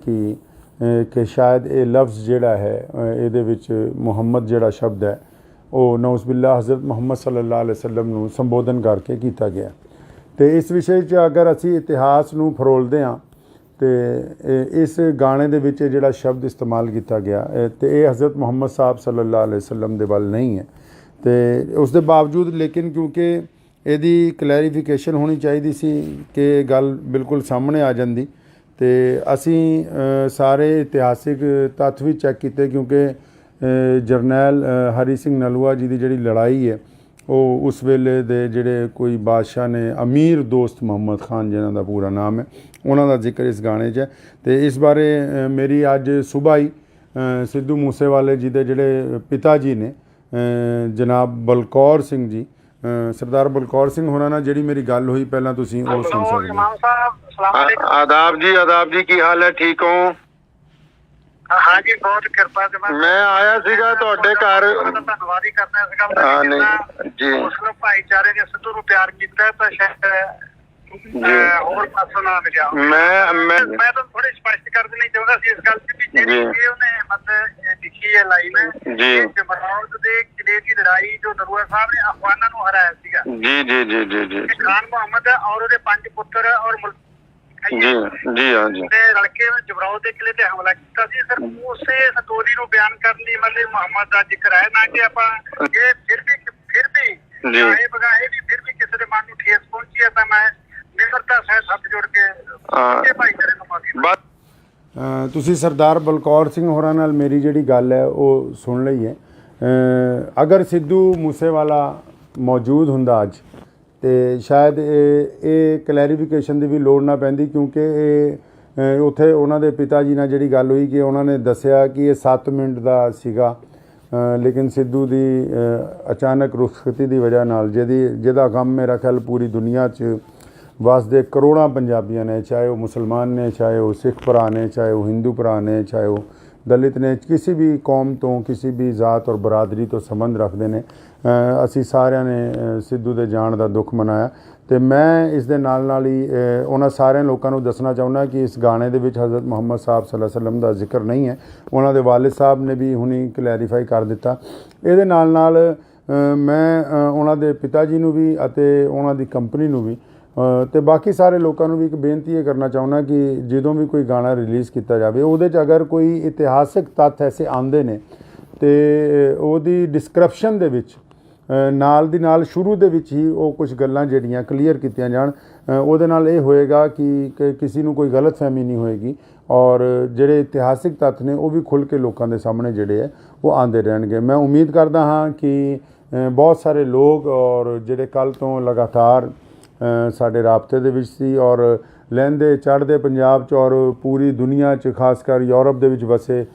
ਕਿ ਸ਼ਾਇਦ ਇਹ ਲਫ਼ਜ਼ ਜਿਹੜਾ ਹੈ ਇਹਦੇ ਵਿੱਚ ਮੁਹੰਮਦ ਜਿਹੜਾ ਸ਼ਬਦ ਹੈ ਉਹ ਨਊਜ਼ ਬਿਲlah ਹਜ਼ਰਤ ਮੁਹੰਮਦ ਸੱਲੱਲਾਹੁ ਅਲੈਹਿ ਵਸੱਲਮ ਨੂੰ ਸੰਬੋਧਨ ਕਰਕੇ ਕੀਤਾ ਗਿਆ। ਅਤੇ ਇਸ ਵਿਸ਼ੇ 'ਚ ਅਗਰ ਅਸੀਂ ਇਤਿਹਾਸ ਨੂੰ ਫਰੋਲਦੇ ਹਾਂ ਅਤੇ ਇਸ ਗਾਣੇ ਦੇ ਵਿੱਚ ਜਿਹੜਾ ਸ਼ਬਦ ਇਸਤੇਮਾਲ ਕੀਤਾ ਗਿਆ ਅਤੇ ਇਹ ਹਜ਼ਰਤ ਮੁਹੰਮਦ ਸਾਹਿਬ ਸੱਲੱਲਾਹੁ ਅਲੈਹਿ ਵਸੱਲਮ ਦੇ ਵੱਲ ਨਹੀਂ ਹੈ। ਅਤੇ ਉਸ ਦੇ ਬਾਵਜੂਦ ਲੇਕਿਨ ਕਿਉਂਕਿ ਇਹਦੀ ਕਲੈਰੀਫਿਕੇਸ਼ਨ ਹੋਣੀ ਚਾਹੀਦੀ ਸੀ ਕਿ ਗੱਲ ਬਿਲਕੁਲ ਸਾਹਮਣੇ ਆ ਜਾਂਦੀ ਅਤੇ ਅਸੀਂ ਸਾਰੇ ਇਤਿਹਾਸਿਕ ਤੱਥ ਵੀ ਚੈੱਕ ਕੀਤੇ ਕਿਉਂਕਿ ਜਰਨੈਲ ਹਰੀ ਸਿੰਘ ਨਲੂਆ ਜੀ ਦੀ ਜਿਹੜੀ ਲੜਾਈ ਹੈ ਉਹ ਉਸ ਵੇਲੇ ਦੇ ਜਿਹੜੇ ਕੋਈ ਬਾਦਸ਼ਾਹ ਨੇ ਅਮੀਰ ਦੋਸਤ ਮੁਹੰਮਦ ਖਾਨ ਜਿਨ੍ਹਾਂ ਦਾ ਪੂਰਾ ਨਾਮ ਹੈ ਉਹਨਾਂ ਦਾ ਜ਼ਿਕਰ ਇਸ ਗਾਣੇ 'ਚ ਹੈ। ਅਤੇ ਇਸ ਬਾਰੇ ਮੇਰੀ ਅੱਜ ਸੁਬਾਹ ਹੀ ਸਿੱਧੂ ਮੂਸੇਵਾਲੇ ਜੀ ਦੇ ਜਿਹੜੇ ਪਿਤਾ ਜੀ ਨੇ ਜਨਾਬ ਬਲਕੌਰ ਸਿੰਘ ਜੀ ਸਰਦਾਰ ਬਲਕੌਰ ਸਿੰਘ ਹੋਰਾਂ ਨਾਲ ਜਿਹੜੀ ਮੇਰੀ ਗੱਲ ਹੋਈ ਪਹਿਲਾਂ ਤੁਸੀਂ ਉਹ ਸੁਣ ਸਕਦੇ ਹੋ। ਆਦਾਬ ਜੀ ਕੀ ਹਾਲ ਹੈ? ਠੀਕ ਹੋ? हाँ जी बहुत कृपा से मैं आया सीगा ਤੁਹਾਡੇ ਘਰ ਧੰਨਵਾਦ ਹੀ ਕਰਨਾ ਇਸ ਗੱਲ ਦਾ ਜੀ ਮੁਸਲਿਮ ਭਾਈਚਾਰੇ ਨੇ ਸਿੱਧੂ ਨੂੰ ਪਿਆਰ ਕੀਤਾ ਤਾਂ ਸ਼ਾਇਦ ਹੋਰ ਪਾਸੋਂ ਨਾ ਮਿਲਿਆ। ਮੈਂ ਤਾਂ ਥੋੜੀ ਸਪਸ਼ਟ ਕਰ ਦੇਣੀ ਚਾਹੁੰਦਾ ਸੀ ਇਸ ਗੱਲ ਤੇ ਵੀ ਜਿਹੜੀ ਉਹਨੇ ਮਤਲਬ ਲਿਖੀ ਹੈ ਲਾਈਨ ਜੀ ਜਮਰੌਦ ਦੇ ਕਿਲੇ ਦੀ ਲੜਾਈ ਜੋ ਨਰੂਆ ਸਾਹਿਬ ਨੇ ਅਫਗਾਨਾਂ ਨੂੰ ਹਰਾਇਆ ਸੀਗਾ ਜੀ ਜੀ ਜੀ ਜੀ ਜੀ ਖਾਨ ਮੁਹੰਮਦ ਔਰ ਉਹਦੇ 5 ਪੁੱਤਰ ਔਰ ਜੀ ਜੀ ਹਾਂ ਜੀ ਰਲ ਕੇ ਜਮਰੌਦ ਦੇ ਕਿਲੇ ਤੇ ਹਮਲਾ ਕੀਤਾ ਸੀ। ਸਰ ਉਸੇ ਸਟੋਰੀ ਨੂੰ ਬਿਆਨ ਕਰਨ ਲਈ ਮਤਲਬ ਮੁਹੰਮਦ ਦਾ ਜ਼ਿਕਰ ਹੈ ਨਾ ਕਿ ਆਪਾਂ ਇਹ ਫਿਰ ਵੀ ਇਹ ਬਗਾਏ ਵੀ ਫਿਰ ਵੀ ਕਿਸੇ ਦੇ ਮਨ ਨੂੰ ਠੇਸ ਪਹੁੰਚੀ ਹੈ ਤਾਂ ਮੈਂ ਨਿਮਰਤਾ ਸਹਿਤ ਹੱਥ ਜੋੜ ਕੇ ਭਾਈਚਾਰੇ ਨੂੰ ਮਾਫੀ। ਤੁਸੀਂ ਸਰਦਾਰ ਬਲਕੌਰ ਸਿੰਘ ਹੋਰਾਂ ਨਾਲ ਮੇਰੀ ਜਿਹੜੀ ਗੱਲ ਹੈ ਉਹ ਸੁਣ ਲਈ ਹੈ। ਅਗਰ ਸਿੱਧੂ ਮੂਸੇਵਾਲਾ ਮੌਜੂਦ ਹੁੰਦਾ ਅੱਜ ਅਤੇ ਸ਼ਾਇਦ ਇਹ ਕਲੈਰੀਫਿਕੇਸ਼ਨ ਦੀ ਵੀ ਲੋੜ ਨਾ ਪੈਂਦੀ ਕਿਉਂਕਿ ਇਹ ਉੱਥੇ ਉਹਨਾਂ ਦੇ ਪਿਤਾ ਜੀ ਨਾਲ ਜਿਹੜੀ ਗੱਲ ਹੋਈ ਕਿ ਉਹਨਾਂ ਨੇ ਦੱਸਿਆ ਕਿ ਇਹ 7 ਮਿੰਟ ਦਾ ਸੀਗਾ ਲੇਕਿਨ ਸਿੱਧੂ ਦੀ ਅਚਾਨਕ ਰੁਖਸਤੀ ਦੀ ਵਜ੍ਹਾ ਨਾਲ ਜਿਹਦਾ ਗਮ ਮੇਰਾ ਖਿਆਲ ਪੂਰੀ ਦੁਨੀਆ 'ਚ ਵਸਦੇ ਕਰੋੜਾਂ ਪੰਜਾਬੀਆਂ ਨੇ ਚਾਹੇ ਉਹ ਮੁਸਲਮਾਨ ਨੇ ਚਾਹੇ ਉਹ ਸਿੱਖ ਭਰਾ ਨੇ ਚਾਹੇ ਉਹ ਹਿੰਦੂ ਭਰਾ ਨੇ ਚਾਹੇ ਉਹ ਦਲਿਤ ਨੇ ਕਿਸੇ ਵੀ ਕੌਮ ਤੋਂ ਕਿਸੇ ਵੀ ਜ਼ਾਤ ਔਰ ਬਰਾਦਰੀ ਤੋਂ ਸੰਬੰਧ ਰੱਖਦੇ ਨੇ ਅਸੀਂ ਸਾਰਿਆਂ ਨੇ ਸਿੱਧੂ ਦੇ ਜਾਣ ਦਾ ਦੁੱਖ ਮਨਾਇਆ। ਅਤੇ ਮੈਂ ਇਸ ਦੇ ਨਾਲ ਹੀ ਉਹਨਾਂ ਸਾਰਿਆਂ ਲੋਕਾਂ ਨੂੰ ਦੱਸਣਾ ਚਾਹੁੰਦਾ ਕਿ ਇਸ ਗਾਣੇ ਦੇ ਵਿੱਚ ਹਜ਼ਰਤ ਮੁਹੰਮਦ ਸਾਹਿਬ ਸੱਲੱਲਾਹੁ ਅਲੈਹਿ ਵਸੱਲਮ ਦਾ ਜ਼ਿਕਰ ਨਹੀਂ ਹੈ। ਉਹਨਾਂ ਦੇ ਵਾਲਿਦ ਸਾਹਿਬ ਨੇ ਵੀ ਹੁਣੀ ਕਲੈਰੀਫਾਈ ਕਰ ਦਿੱਤਾ। ਇਹਦੇ ਨਾਲ ਮੈਂ ਉਹਨਾਂ ਦੇ ਪਿਤਾ ਜੀ ਨੂੰ ਵੀ ਅਤੇ ਉਹਨਾਂ ਦੀ ਕੰਪਨੀ ਨੂੰ ਵੀ ਅਤੇ ਬਾਕੀ ਸਾਰੇ ਲੋਕਾਂ ਨੂੰ ਵੀ ਇੱਕ ਬੇਨਤੀ ਇਹ ਕਰਨਾ ਚਾਹੁੰਦਾ ਕਿ ਜਦੋਂ ਵੀ ਕੋਈ ਗਾਣਾ ਰਿਲੀਜ਼ ਕੀਤਾ ਜਾਵੇ ਉਹਦੇ 'ਚ ਅਗਰ ਕੋਈ ਇਤਿਹਾਸਿਕ ਤੱਥ ਐਸੇ ਆਉਂਦੇ ਨੇ ਅਤੇ ਉਹਦੀ ਡਿਸਕ੍ਰਿਪਸ਼ਨ ਦੇ ਵਿੱਚ ਨਾਲ ਦੀ ਨਾਲ ਸ਼ੁਰੂ ਦੇ ਵਿੱਚ ਹੀ ਉਹ ਕੁਝ ਗੱਲਾਂ ਜਿਹੜੀਆਂ ਕਲੀਅਰ ਕੀਤੀਆਂ ਜਾਣ। ਉਹਦੇ ਨਾਲ ਇਹ ਹੋਏਗਾ ਕਿ ਕਿਸੇ ਨੂੰ ਕੋਈ ਗਲਤਫਹਿਮੀ ਨਹੀਂ ਹੋਏਗੀ ਔਰ ਜਿਹੜੇ ਇਤਿਹਾਸਿਕ ਤੱਥ ਨੇ ਉਹ ਵੀ ਖੁੱਲ੍ਹ ਕੇ ਲੋਕਾਂ ਦੇ ਸਾਹਮਣੇ ਜਿਹੜੇ ਹੈ ਉਹ ਆਉਂਦੇ ਰਹਿਣਗੇ। ਮੈਂ ਉਮੀਦ ਕਰਦਾ ਹਾਂ ਕਿ ਬਹੁਤ ਸਾਰੇ ਲੋਕ ਔਰ ਜਿਹੜੇ ਕੱਲ੍ਹ ਤੋਂ ਲਗਾਤਾਰ ਸਾਡੇ ਰਾਬਤੇ ਦੇ ਵਿੱਚ ਸੀ ਔਰ ਲਹਿੰਦੇ ਚੜ੍ਹਦੇ ਪੰਜਾਬ 'ਚ ਔਰ ਪੂਰੀ ਦੁਨੀਆ 'ਚ ਖਾਸ ਕਰ ਯੂਰਪ ਦੇ ਵਿੱਚ ਵਸੇ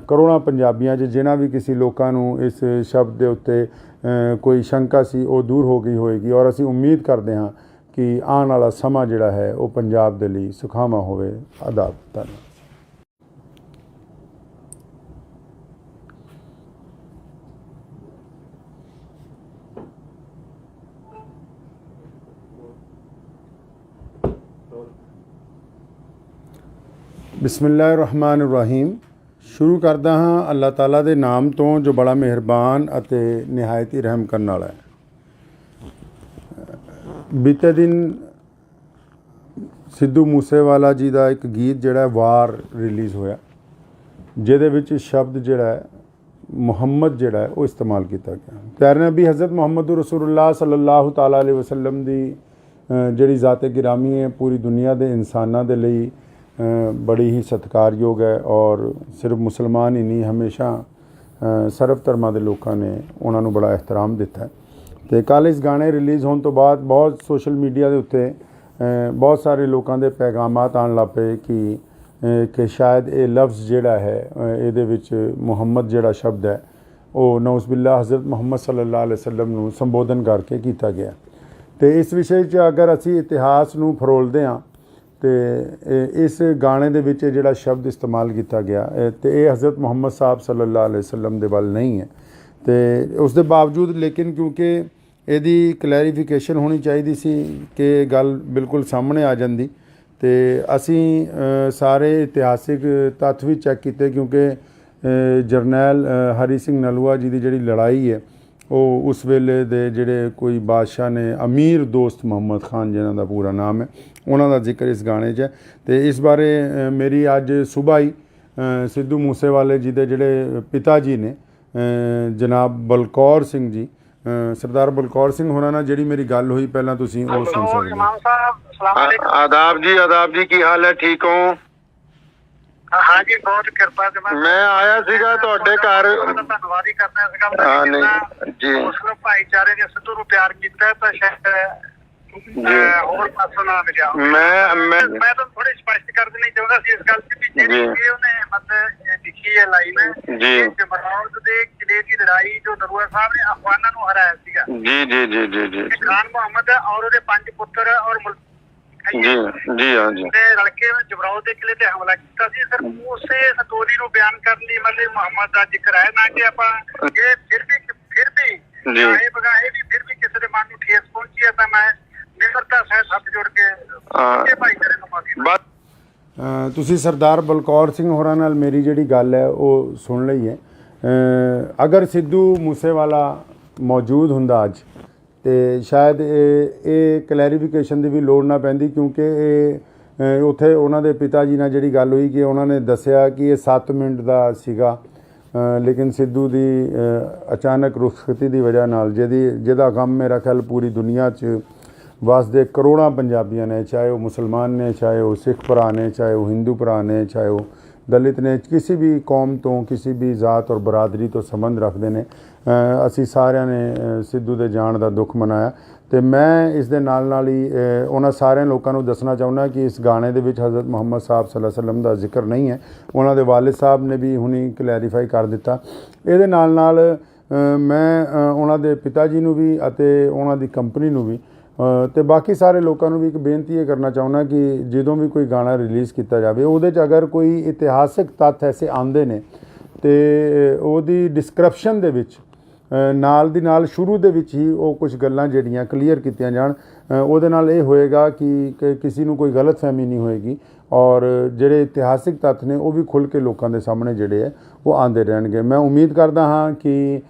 ਕਰੋੜਾਂ ਪੰਜਾਬੀਆਂ 'ਚ ਜਿਨ੍ਹਾਂ ਵੀ ਕਿਸੇ ਲੋਕਾਂ ਨੂੰ ਇਸ ਸ਼ਬਦ ਦੇ ਉੱਤੇ ਕੋਈ ਸ਼ੰਕਾ ਸੀ ਉਹ ਦੂਰ ਹੋ ਗਈ ਹੋਏਗੀ ਔਰ ਅਸੀਂ ਉਮੀਦ ਕਰਦੇ ਹਾਂ ਕਿ ਆਉਣ ਵਾਲਾ ਸਮਾਂ ਜਿਹੜਾ ਹੈ ਉਹ ਪੰਜਾਬ ਦੇ ਲਈ ਸੁਖਾਵਾਂ ਹੋਵੇ। ਆਦਾਬ। ਧੰਨਵਾਦ। ਬਿਸਮਿਲ੍ਲਾਹਿਰ-ਰਹਿਮਾਨਿਰ-ਰਹੀਮ। ਸ਼ੁਰੂ ਕਰਦਾ ਹਾਂ ਅੱਲਾਹ ਤਾਲਾ ਦੇ ਨਾਮ ਤੋਂ ਜੋ ਬੜਾ ਮਿਹਰਬਾਨ ਅਤੇ ਨਿਹਾਇਤ ਹੀ ਰਹਿਮ ਕਰਨ ਵਾਲਾ ਹੈ। ਬੀਤੇ ਦਿਨ ਸਿੱਧੂ ਮੂਸੇਵਾਲਾ ਜੀ ਦਾ ਇੱਕ ਗੀਤ ਜਿਹੜਾ ਵਾਰ ਰਿਲੀਜ਼ ਹੋਇਆ ਜਿਹਦੇ ਵਿੱਚ ਸ਼ਬਦ ਜਿਹੜਾ ਹੈ ਮੁਹੰਮਦ ਜਿਹੜਾ ਹੈ ਉਹ ਇਸਤੇਮਾਲ ਕੀਤਾ ਗਿਆ। ਪਿਆਰੇ ਨਬੀ ਹਜ਼ਰਤ ਮੁਹੰਮਦ ਰਸੂਲੁल्लाह ਸੱਲੱਲਾਹੁ ਤਾਲਾ ਅਲੈਹਿ ਵਸੱਲਮ ਦੀ ਜਿਹੜੀ ਜ਼ਾਤ ਗਿਰਾਮੀ ਹੈ ਪੂਰੀ ਦੁਨੀਆ ਦੇ ਇਨਸਾਨਾਂ ਦੇ ਲਈ ਬੜੀ ਹੀ ਸਤਿਕਾਰਯੋਗ ਹੈ ਔਰ ਸਿਰਫ ਮੁਸਲਮਾਨ ਹੀ ਨਹੀਂ ਹਮੇਸ਼ਾ ਸਰਬ ਧਰਮਾਂ ਦੇ ਲੋਕਾਂ ਨੇ ਉਹਨਾਂ ਨੂੰ ਬੜਾ ਇਹਤਰਾਮ ਦਿੱਤਾ। ਅਤੇ ਕੱਲ੍ਹ ਇਸ ਗਾਣੇ ਰਿਲੀਜ਼ ਹੋਣ ਤੋਂ ਬਾਅਦ ਬਹੁਤ ਸੋਸ਼ਲ ਮੀਡੀਆ ਦੇ ਉੱਤੇ ਬਹੁਤ ਸਾਰੇ ਲੋਕਾਂ ਦੇ ਪੈਗਾਮਾਤ ਆਉਣ ਲੱਗ ਪਏ ਕਿ ਸ਼ਾਇਦ ਇਹ ਲਫ਼ਜ਼ ਜਿਹੜਾ ਹੈ ਇਹਦੇ ਵਿੱਚ ਮੁਹੰਮਦ ਜਿਹੜਾ ਸ਼ਬਦ ਹੈ ਉਹ ਨਊਜ਼ ਬਿਲlah ਹਜ਼ਰਤ ਮੁਹੰਮਦ ਸੱਲੱਲਾਹੁ ਅਲੈਹਿ ਵਸੱਲਮ ਨੂੰ ਸੰਬੋਧਨ ਕਰਕੇ ਕੀਤਾ ਗਿਆ। ਅਤੇ ਇਸ ਵਿਸ਼ੇ 'ਚ ਅਗਰ ਅਸੀਂ ਇਤਿਹਾਸ ਨੂੰ ਫਰੋਲਦੇ ਹਾਂ ਅਤੇ ਇਸ ਗਾਣੇ ਦੇ ਵਿੱਚ ਜਿਹੜਾ ਸ਼ਬਦ ਇਸਤੇਮਾਲ ਕੀਤਾ ਗਿਆ ਅਤੇ ਇਹ ਹਜ਼ਰਤ ਮੁਹੰਮਦ ਸਾਹਿਬ ਸੱਲੱਲਾਹੁ ਅਲੈਹਿ ਵਸੱਲਮ ਦੇ ਵੱਲ ਨਹੀਂ ਹੈ। ਅਤੇ ਉਸ ਦੇ ਬਾਵਜੂਦ ਲੇਕਿਨ ਕਿਉਂਕਿ ਇਹਦੀ ਕਲੈਰੀਫਿਕੇਸ਼ਨ ਹੋਣੀ ਚਾਹੀਦੀ ਸੀ ਕਿ ਗੱਲ ਬਿਲਕੁਲ ਸਾਹਮਣੇ ਆ ਜਾਂਦੀ ਅਤੇ ਅਸੀਂ ਸਾਰੇ ਇਤਿਹਾਸਿਕ ਤੱਥ ਵੀ ਚੈੱਕ ਕੀਤੇ ਕਿਉਂਕਿ ਜਰਨੈਲ ਹਰੀ ਸਿੰਘ ਨਲੂਆ ਜੀ ਦੀ ਜਿਹੜੀ ਲੜਾਈ ਹੈ ਉਹ ਉਸ ਵੇਲੇ ਦੇ ਜਿਹੜੇ ਕੋਈ ਬਾਦਸ਼ਾਹ ਨੇ ਅਮੀਰ ਦੋਸਤ ਮੁਹੰਮਦ ਖਾਨ ਜਿਨ੍ਹਾਂ ਦਾ ਪੂਰਾ ਨਾਮ ਹੈ ਉਹਨਾਂ ਦਾ ਜ਼ਿਕਰ ਇਸ ਗਾਣੇ 'ਚ ਹੈ। ਅਤੇ ਇਸ ਬਾਰੇ ਮੇਰੀ ਅੱਜ ਸੁਬਾਹ ਹੀ ਸਿੱਧੂ ਮੂਸੇਵਾਲੇ ਜੀ ਦੇ ਜਿਹੜੇ ਪਿਤਾ ਜੀ ਨੇ ਜਨਾਬ ਬਲਕੌਰ ਸਿੰਘ ਜੀ ਸਰਦਾਰ ਬਲਕੌਰ ਸਿੰਘ ਹੋਰਾਂ ਨਾਲ ਜਿਹੜੀ ਮੇਰੀ ਗੱਲ ਹੋਈ ਪਹਿਲਾਂ ਤੁਸੀਂ ਉਹ ਸੁਣ ਸਕਦੇ ਹੋ। ਆਦਾਬ ਜੀ ਕੀ ਹਾਲ ਹੈ? ਠੀਕ ਹੋ? हाँ जी बहुत कृपा से मैं आया सीगा ਤੁਹਾਡੇ ਘਰ ਧੰਨਵਾਦ ਹੀ ਕਰਨਾ ਇਸ ਗੱਲ ਦਾ ਨਹੀਂ ਜੀ ਮੁਸਲਿਮ ਭਾਈਚਾਰੇ ਨੇ ਸਿੱਧੂ ਨੂੰ ਪਿਆਰ ਕੀਤਾ ਤਾਂ ਸ਼ਾਇਦ ਹੋਰ ਪਾਸੋਂ ਨਾ ਮਿਲਿਆ। ਮੈਂ ਤਾਂ ਥੋੜੀ ਸਪਸ਼ਟ ਕਰ ਦੇਣੀ ਚਾਹੁੰਦਾ ਸੀ ਇਸ ਗੱਲ ਤੇ ਵੀ ਜਿਹੜੀ ਉਹਨੇ ਮਤਲਬ ਲਿਖੀ ਹੈ ਲਾਈਨ ਜੀ ਜਮਰੌਦ ਦੇ ਕਿਲੇ ਦੀ ਲੜਾਈ ਜੋ ਨਰੂਆ ਸਾਹਿਬ ਨੇ ਅਫਗਾਨਾਂ ਨੂੰ ਹਰਾਇਆ ਸੀਗਾ ਜੀ ਜੀ ਜੀ ਜੀ ਜੀ ਖਾਨ ਮੁਹੰਮਦ ਔਰ ਉਹਦੇ 5 ਪੁੱਤਰ ਔਰ ਜੀ ਜੀ ਹਾਂ ਜੀ ਰਲ ਕੇ ਜਮਰੌਦ ਦੇ ਕਿਲੇ ਤੇ ਹਮਲਾ ਕੀਤਾ ਸੀ। ਸਰ ਉਸੇ ਸਟੋਰੀ ਨੂੰ ਬਿਆਨ ਕਰਨ ਲਈ ਮਤਲਬ ਮੁਹੰਮਦ ਦਾ ਜ਼ਿਕਰ ਹੈ ਨਾ ਕਿ ਆਪਾਂ ਇਹ ਫਿਰ ਵੀ ਇਹ ਬਗਾਏ ਵੀ ਫਿਰ ਵੀ ਕਿਸੇ ਦੇ ਮਨ ਨੂੰ ਠੇਸ ਪਹੁੰਚੀ ਹੈ ਤਾਂ ਮੈਂ ਨਿਮਰਤਾ ਸਹਿਤ ਹੱਥ ਜੋੜ ਕੇ ਭਾਈਚਾਰੇ ਨੂੰ ਮਾਫੀ। ਤੁਸੀਂ ਸਰਦਾਰ ਬਲਕੌਰ ਸਿੰਘ ਹੋਰਾਂ ਨਾਲ ਮੇਰੀ ਜਿਹੜੀ ਗੱਲ ਹੈ ਉਹ ਸੁਣ ਲਈ ਹੈ। ਅਗਰ ਸਿੱਧੂ ਮੂਸੇਵਾਲਾ ਮੌਜੂਦ ਹੁੰਦਾ ਅੱਜ ਅਤੇ ਸ਼ਾਇਦ ਇਹ ਕਲੈਰੀਫਿਕੇਸ਼ਨ ਦੀ ਵੀ ਲੋੜ ਨਾ ਪੈਂਦੀ ਕਿਉਂਕਿ ਇਹ ਉੱਥੇ ਉਹਨਾਂ ਦੇ ਪਿਤਾ ਜੀ ਨਾਲ ਜਿਹੜੀ ਗੱਲ ਹੋਈ ਕਿ ਉਹਨਾਂ ਨੇ ਦੱਸਿਆ ਕਿ ਇਹ 7 ਮਿੰਟ ਦਾ ਸੀਗਾ ਲੇਕਿਨ ਸਿੱਧੂ ਦੀ ਅਚਾਨਕ ਰੁਖਸਤੀ ਦੀ ਵਜ੍ਹਾ ਨਾਲ ਜਿਹਦਾ ਗਮ ਮੇਰਾ ਖਿਆਲ ਪੂਰੀ ਦੁਨੀਆ 'ਚ ਵਸਦੇ ਕਰੋੜਾਂ ਪੰਜਾਬੀਆਂ ਨੇ ਚਾਹੇ ਉਹ ਮੁਸਲਮਾਨ ਨੇ ਚਾਹੇ ਉਹ ਸਿੱਖ ਭਰਾ ਨੇ ਚਾਹੇ ਉਹ ਹਿੰਦੂ ਭਰਾ ਨੇ ਚਾਹੇ ਉਹ ਦਲਿਤ ਨੇ ਕਿਸੇ ਵੀ ਕੌਮ ਤੋਂ ਕਿਸੇ ਵੀ ਜ਼ਾਤ ਔਰ ਬਰਾਦਰੀ ਤੋਂ ਸੰਬੰਧ ਰੱਖਦੇ ਨੇ ਅਸੀਂ ਸਾਰਿਆਂ ਨੇ ਸਿੱਧੂ ਦੇ ਜਾਣ ਦਾ ਦੁੱਖ ਮਨਾਇਆ। ਅਤੇ ਮੈਂ ਇਸ ਦੇ ਨਾਲ ਹੀ ਉਹਨਾਂ ਸਾਰਿਆਂ ਲੋਕਾਂ ਨੂੰ ਦੱਸਣਾ ਚਾਹੁੰਦਾ ਕਿ ਇਸ ਗਾਣੇ ਦੇ ਵਿੱਚ ਹਜ਼ਰਤ ਮੁਹੰਮਦ ਸਾਹਿਬ ਸੱਲੱਲਾਹੁ ਅਲੈਹਿ ਵਸੱਲਮ ਦਾ ਜ਼ਿਕਰ ਨਹੀਂ ਹੈ। ਉਹਨਾਂ ਦੇ ਵਾਲਿਦ ਸਾਹਿਬ ਨੇ ਵੀ ਹੁਣੀ ਕਲੈਰੀਫਾਈ ਕਰ ਦਿੱਤਾ। ਇਹਦੇ ਨਾਲ ਮੈਂ ਉਹਨਾਂ ਦੇ ਪਿਤਾ ਜੀ ਨੂੰ ਵੀ ਅਤੇ ਉਹਨਾਂ ਦੀ ਕੰਪਨੀ ਨੂੰ ਵੀ ਅਤੇ ਬਾਕੀ ਸਾਰੇ ਲੋਕਾਂ ਨੂੰ ਵੀ ਇੱਕ ਬੇਨਤੀ ਇਹ ਕਰਨਾ ਚਾਹੁੰਦਾ ਕਿ ਜਦੋਂ ਵੀ ਕੋਈ ਗਾਣਾ ਰਿਲੀਜ਼ ਕੀਤਾ ਜਾਵੇ ਉਹਦੇ 'ਚ ਅਗਰ ਕੋਈ ਇਤਿਹਾਸਿਕ ਤੱਥ ਐਸੇ ਆਉਂਦੇ ਨੇ ਅਤੇ ਉਹਦੀ ਡਿਸਕ੍ਰਿਪਸ਼ਨ ਦੇ ਵਿੱਚ ਨਾਲ ਦੀ ਨਾਲ ਸ਼ੁਰੂ ਦੇ ਵਿੱਚ ਹੀ ਉਹ ਕੁਝ ਗੱਲਾਂ ਜਿਹੜੀਆਂ ਕਲੀਅਰ ਕੀਤੀਆਂ ਜਾਣ ਉਹਦੇ ਨਾਲ ਇਹ ਹੋਏਗਾ ਕਿ ਕਿਸੇ ਨੂੰ ਕੋਈ ਗਲਤਫਹਿਮੀ ਨਹੀਂ ਹੋਏਗੀ ਔਰ ਜਿਹੜੇ ਇਤਿਹਾਸਿਕ ਤੱਥ ਨੇ ਉਹ ਵੀ ਖੁੱਲ੍ਹ ਕੇ ਲੋਕਾਂ ਦੇ ਸਾਹਮਣੇ ਜਿਹੜੇ ਹੈ ਉਹ ਆਉਂਦੇ ਰਹਿਣਗੇ। ਮੈਂ ਉਮੀਦ ਕਰਦਾ ਹਾਂ ਕਿ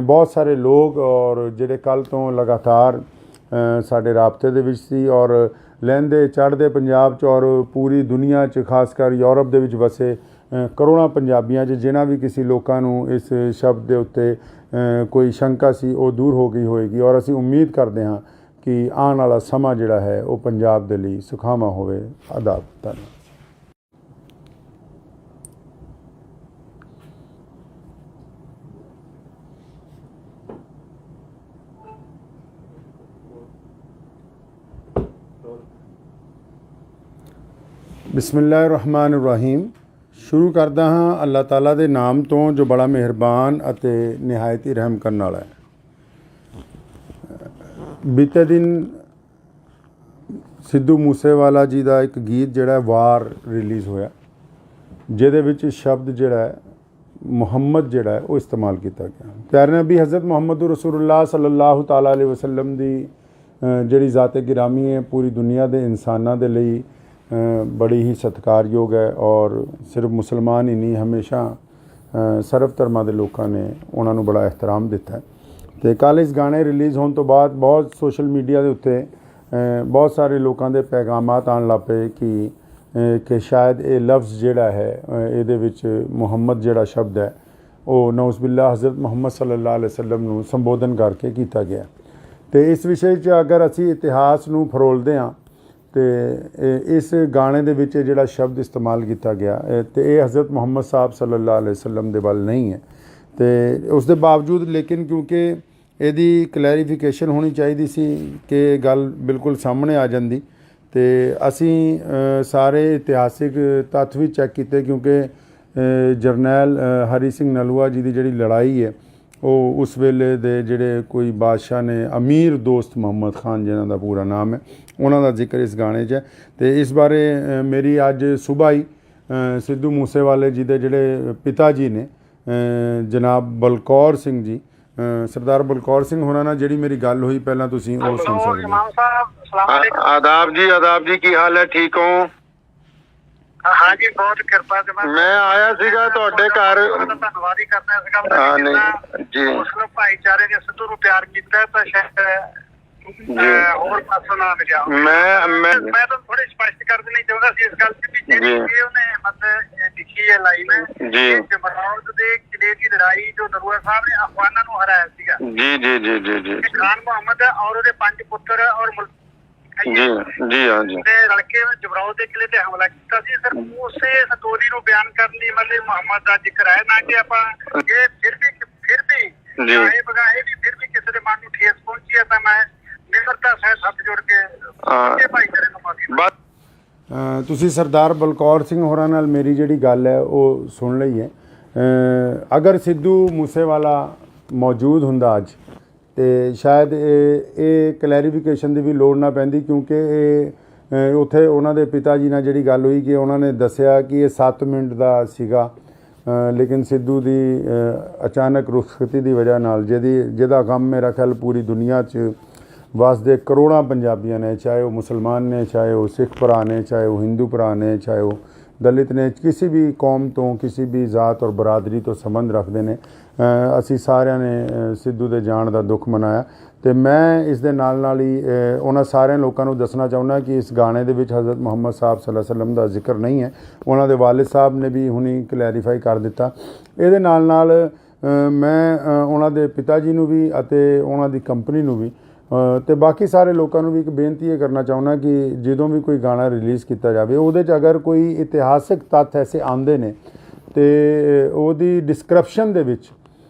ਬਹੁਤ ਸਾਰੇ ਲੋਕ ਔਰ ਜਿਹੜੇ ਕੱਲ੍ਹ ਤੋਂ ਲਗਾਤਾਰ ਸਾਡੇ ਰਾਬਤੇ ਦੇ ਵਿੱਚ ਸੀ ਔਰ ਲਹਿੰਦੇ ਚੜ੍ਹਦੇ ਪੰਜਾਬ 'ਚ ਔਰ ਪੂਰੀ ਦੁਨੀਆ 'ਚ ਖਾਸ ਕਰ ਯੂਰਪ ਦੇ ਵਿੱਚ ਵਸੇ ਕਰੋੜਾਂ ਪੰਜਾਬੀਆਂ 'ਚ ਜਿਨ੍ਹਾਂ ਵੀ ਕਿਸੇ ਲੋਕਾਂ ਨੂੰ ਇਸ ਸ਼ਬਦ ਦੇ ਉੱਤੇ ਕੋਈ ਸ਼ੰਕਾ ਸੀ ਉਹ ਦੂਰ ਹੋ ਗਈ ਹੋਏਗੀ ਔਰ ਅਸੀਂ ਉਮੀਦ ਕਰਦੇ ਹਾਂ ਕਿ ਆਉਣ ਵਾਲਾ ਸਮਾਂ ਜਿਹੜਾ ਹੈ ਉਹ ਪੰਜਾਬ ਦੇ ਲਈ ਸੁਖਾਵਾਂ ਹੋਵੇ। ਆਦਾਬ। ਧੰਨਵਾਦ। ਬਿਸਮਿਲ੍ਲਾਹਿਰਰਹਿਮਾਨਿਰਰਹੀਮ। ਸ਼ੁਰੂ ਕਰਦਾ ਹਾਂ ਅੱਲਾਹ ਤਾਲਾ ਦੇ ਨਾਮ ਤੋਂ ਜੋ ਬੜਾ ਮਿਹਰਬਾਨ ਅਤੇ ਨਿਹਾਇਤ ਹੀ ਰਹਿਮ ਕਰਨ ਵਾਲਾ ਹੈ। ਬੀਤੇ ਦਿਨ ਸਿੱਧੂ ਮੂਸੇਵਾਲਾ ਜੀ ਦਾ ਇੱਕ ਗੀਤ ਜਿਹੜਾ ਵਾਰ ਰਿਲੀਜ਼ ਹੋਇਆ, ਜਿਹਦੇ ਵਿੱਚ ਸ਼ਬਦ ਜਿਹੜਾ ਹੈ ਮੁਹੰਮਦ ਜਿਹੜਾ ਹੈ ਉਹ ਇਸਤੇਮਾਲ ਕੀਤਾ ਗਿਆ। ਪਿਆਰੇ ਨਬੀ ਹਜ਼ਰਤ ਮੁਹੰਮਦ ਰਸੂਲੁल्लाह ਸੱਲੱਲਾਹੁ ਤਾਲਾ ਅਲੈहि ਵਸੱਲਮ ਦੀ ਜਿਹੜੀ ਜ਼ਾਤ ਗਿਰਾਮੀ ਹੈ ਪੂਰੀ ਦੁਨੀਆ ਦੇ ਇਨਸਾਨਾਂ ਦੇ ਲਈ ਬੜੀ ਹੀ ਸਤਿਕਾਰਯੋਗ ਹੈ। ਔਰ ਸਿਰਫ ਮੁਸਲਮਾਨ ਹੀ ਨਹੀਂ, ਹਮੇਸ਼ਾ ਸਰਬ ਧਰਮਾਂ ਦੇ ਲੋਕਾਂ ਨੇ ਉਹਨਾਂ ਨੂੰ ਬੜਾ ਇਹਤਰਾਮ ਦਿੱਤਾ ਹੈ। ਅਤੇ ਕੱਲ੍ਹ ਇਸ ਗਾਣੇ ਰਿਲੀਜ਼ ਹੋਣ ਤੋਂ ਬਾਅਦ ਬਹੁਤ ਸੋਸ਼ਲ ਮੀਡੀਆ ਦੇ ਉੱਤੇ ਬਹੁਤ ਸਾਰੇ ਲੋਕਾਂ ਦੇ ਪੈਗਾਮਾਤ ਆਉਣ ਲੱਗ ਪਏ ਕਿ ਸ਼ਾਇਦ ਇਹ ਲਫ਼ਜ਼ ਜਿਹੜਾ ਹੈ ਇਹਦੇ ਵਿੱਚ ਮੁਹੰਮਦ ਜਿਹੜਾ ਸ਼ਬਦ ਹੈ ਉਹ ਨਊਜ਼ ਬਿਲlah ਹਜ਼ਰਤ ਮੁਹੰਮਦ ਸੱਲੱਲਾਹੁ ਅਲੈਹਿ ਵਸੱਲਮ ਨੂੰ ਸੰਬੋਧਨ ਕਰਕੇ ਕੀਤਾ ਗਿਆ। ਅਤੇ ਇਸ ਵਿਸ਼ੇ 'ਚ ਅਗਰ ਅਸੀਂ ਇਤਿਹਾਸ ਨੂੰ ਫਰੋਲਦੇ ਹਾਂ ਅਤੇ ਇਸ ਗਾਣੇ ਦੇ ਵਿੱਚ ਜਿਹੜਾ ਸ਼ਬਦ ਇਸਤੇਮਾਲ ਕੀਤਾ ਗਿਆ ਅਤੇ ਇਹ ਹਜ਼ਰਤ ਮੁਹੰਮਦ ਸਾਹਿਬ ਸੱਲੱਲਾਹੁ ਅਲੈਹਿ ਵਸੱਲਮ ਦੇ ਵੱਲ ਨਹੀਂ ਹੈ। ਅਤੇ ਉਸ ਦੇ ਬਾਵਜੂਦ ਲੇਕਿਨ ਕਿਉਂਕਿ ਇਹਦੀ ਕਲੈਰੀਫਿਕੇਸ਼ਨ ਹੋਣੀ ਚਾਹੀਦੀ ਸੀ ਕਿ ਗੱਲ ਬਿਲਕੁਲ ਸਾਹਮਣੇ ਆ ਜਾਂਦੀ, ਅਤੇ ਅਸੀਂ ਸਾਰੇ ਇਤਿਹਾਸਿਕ ਤੱਥ ਵੀ ਚੈੱਕ ਕੀਤੇ ਕਿਉਂਕਿ ਜਰਨੈਲ ਹਰੀ ਸਿੰਘ ਨਲੂਆ ਜੀ ਦੀ ਜਿਹੜੀ ਲੜਾਈ ਹੈ ਉਹ ਉਸ ਵੇਲੇ ਦੇ ਜਿਹੜੇ ਕੋਈ ਬਾਦਸ਼ਾਹ ਨੇ, ਅਮੀਰ ਦੋਸਤ ਮੁਹੰਮਦ ਖਾਨ ਜਿਹਨਾਂ ਦਾ ਪੂਰਾ ਨਾਮ ਹੈ, ਉਹਨਾਂ ਦਾ ਜ਼ਿਕਰ ਇਸ ਗਾਣੇ 'ਚ ਹੈ। ਅਤੇ ਇਸ ਬਾਰੇ ਮੇਰੀ ਅੱਜ ਸੁਬਾਹ ਹੀ ਸਿੱਧੂ ਮੂਸੇਵਾਲੇ ਜੀ ਦੇ ਜਿਹੜੇ ਪਿਤਾ ਜੀ ਨੇ ਜਨਾਬ ਬਲਕੌਰ ਸਿੰਘ ਜੀ, ਸਰਦਾਰ ਬਲਕੌਰ ਸਿੰਘ ਹੋਰਾਂ ਨਾਲ ਜਿਹੜੀ ਮੇਰੀ ਗੱਲ ਹੋਈ, ਪਹਿਲਾਂ ਤੁਸੀਂ ਉਹ ਸੁਣ ਸਕਦੇ ਹੋ। ਆਦਾਬ ਜੀ, ਕੀ ਹਾਲ ਹੈ? ਠੀਕ ਹੋ? हाँ जी, बहुत कृपा से मैं आया ਸੀਗਾ ਤੁਹਾਡੇ ਘਰ। ਧੰਨਵਾਦ ਹੀ ਕਰਦਾ ਸੀਗਾ ਜੀ। ਮੁਸਲਿਮ ਭਾਈਚਾਰੇ ਨੇ ਸਿੱਧੂ ਨੂੰ ਪਿਆਰ ਕੀਤਾ ਤਾਂ ਸ਼ਾਇਦ ਹੋਰ ਪਾਸੋਂ ਨਾ ਮਿਲਿਆ। ਮੈਂ ਤਾਂ ਥੋੜੀ ਸਪਸ਼ਟ ਕਰ ਦੇਣੀ ਚਾਹੁੰਦਾ ਸੀ ਇਸ ਗੱਲ ਤੇ ਵੀ ਜਿਹੜੀ ਉਹਨੇ ਮਤਲਬ ਲਿਖੀ ਹੈ ਲਾਈਨ ਜੀ, ਜਮਰੌਦ ਦੇ ਕਿਲੇ ਦੀ ਲੜਾਈ ਜੋ ਨਰੂਆ ਸਾਹਿਬ ਨੇ ਅਫਗਾਨਾਂ ਨੂੰ ਹਰਾਇਆ ਸੀਗਾ। ਜੀ ਜੀ ਜੀ ਜੀ ਜੀ। ਖਾਨ ਮੁਹੰਮਦ ਔਰ ਉਹਦੇ 5 ਪੁੱਤਰ ਔਰ ਜੀ ਜੀ ਹਾਂ ਜੀ ਲੜਕੇ ਜਮਰੌਦ ਦੇ ਕਿਲੇ ਤੇ ਹਮਲਾ ਕੀਤਾ ਸੀ। ਸਰ ਉਸੇ ਸਟੋਰੀ ਨੂੰ ਬਿਆਨ ਕਰਨ ਲਈ ਮਤਲਬ ਮੁਹੰਮਦ ਦਾ ਜ਼ਿਕਰ ਹੈ ਨਾ ਕਿ ਆਪਾਂ ਇਹ ਫਿਰ ਵੀ ਚਾਹੇ ਬਗਾਹੇ ਵੀ ਫਿਰ ਵੀ ਕਿਸੇ ਦੇ ਮਨ ਨੂੰ ਠੇਸ ਪਹੁੰਚੀ ਹੈ ਤਾਂ ਮੈਂ ਨਿਮਰਤਾ ਸਹਿਤ ਹੱਥ ਜੋੜ ਕੇ ਭਾਈਚਾਰੇ ਨੂੰ ਮਾਫੀ। ਤੁਸੀਂ ਸਰਦਾਰ ਬਲਕੌਰ ਸਿੰਘ ਹੋਰਾਂ ਨਾਲ ਮੇਰੀ ਜਿਹੜੀ ਗੱਲ ਹੈ ਉਹ ਸੁਣ ਲਈ ਹੈ। ਅਗਰ ਸਿੱਧੂ ਮੂਸੇਵਾਲਾ ਮੌਜੂਦ ਹੁੰਦਾ ਅੱਜ ਅਤੇ ਸ਼ਾਇਦ ਇਹ ਕਲੈਰੀਫਿਕੇਸ਼ਨ ਦੀ ਵੀ ਲੋੜ ਨਾ ਪੈਂਦੀ ਕਿਉਂਕਿ ਇਹ ਉੱਥੇ ਉਹਨਾਂ ਦੇ ਪਿਤਾ ਜੀ ਨਾਲ ਜਿਹੜੀ ਗੱਲ ਹੋਈ ਕਿ ਉਹਨਾਂ ਨੇ ਦੱਸਿਆ ਕਿ ਇਹ 7 ਮਿੰਟ ਦਾ ਸੀਗਾ, ਲੇਕਿਨ ਸਿੱਧੂ ਦੀ ਅਚਾਨਕ ਰੁਖਸਤੀ ਦੀ ਵਜ੍ਹਾ ਨਾਲ ਜਿਹਦਾ ਗਮ ਮੇਰਾ ਖਿਆਲ ਪੂਰੀ ਦੁਨੀਆ 'ਚ ਵਸਦੇ ਕਰੋੜਾਂ ਪੰਜਾਬੀਆਂ ਨੇ, ਚਾਹੇ ਉਹ ਮੁਸਲਮਾਨ ਨੇ, ਚਾਹੇ ਉਹ ਸਿੱਖ ਭਰਾ ਨੇ, ਚਾਹੇ ਉਹ ਹਿੰਦੂ ਭਰਾ ਨੇ, ਚਾਹੇ ਉਹ ਦਲਿਤ ਨੇ, ਕਿਸੇ ਵੀ ਕੌਮ ਤੋਂ, ਕਿਸੇ ਵੀ ਜ਼ਾਤ ਔਰ ਬਰਾਦਰੀ ਤੋਂ ਸੰਬੰਧ ਰੱਖਦੇ ਨੇ, ਅਸੀਂ ਸਾਰਿਆਂ ਨੇ ਸਿੱਧੂ ਦੇ ਜਾਣ ਦਾ ਦੁੱਖ ਮਨਾਇਆ। ਅਤੇ ਮੈਂ ਇਸ ਦੇ ਨਾਲ ਹੀ ਉਹਨਾਂ ਸਾਰਿਆਂ ਲੋਕਾਂ ਨੂੰ ਦੱਸਣਾ ਚਾਹੁੰਦਾ ਕਿ ਇਸ ਗਾਣੇ ਦੇ ਵਿੱਚ ਹਜ਼ਰਤ ਮੁਹੰਮਦ ਸਾਹਿਬ ਸੱਲੱਲਾਹੁ ਅਲੈਹਿ ਵਸੱਲਮ ਦਾ ਜ਼ਿਕਰ ਨਹੀਂ ਹੈ। ਉਹਨਾਂ ਦੇ ਵਾਲਿਦ ਸਾਹਿਬ ਨੇ ਵੀ ਹੁਣੀ ਕਲੈਰੀਫਾਈ ਕਰ ਦਿੱਤਾ। ਇਹਦੇ ਨਾਲ ਮੈਂ ਉਹਨਾਂ ਦੇ ਪਿਤਾ ਜੀ ਨੂੰ ਵੀ ਅਤੇ ਉਹਨਾਂ ਦੀ ਕੰਪਨੀ ਨੂੰ ਵੀ ਅਤੇ ਬਾਕੀ ਸਾਰੇ ਲੋਕਾਂ ਨੂੰ ਵੀ ਇੱਕ ਬੇਨਤੀ ਇਹ ਕਰਨਾ ਚਾਹੁੰਦਾ ਕਿ ਜਦੋਂ ਵੀ ਕੋਈ ਗਾਣਾ ਰਿਲੀਜ਼ ਕੀਤਾ ਜਾਵੇ ਉਹਦੇ 'ਚ ਅਗਰ ਕੋਈ ਇਤਿਹਾਸਿਕ ਤੱਥ ਐਸੇ ਆਉਂਦੇ ਨੇ ਅਤੇ ਉਹਦੀ ਡਿਸਕ੍ਰਿਪਸ਼ਨ ਦੇ ਵਿੱਚ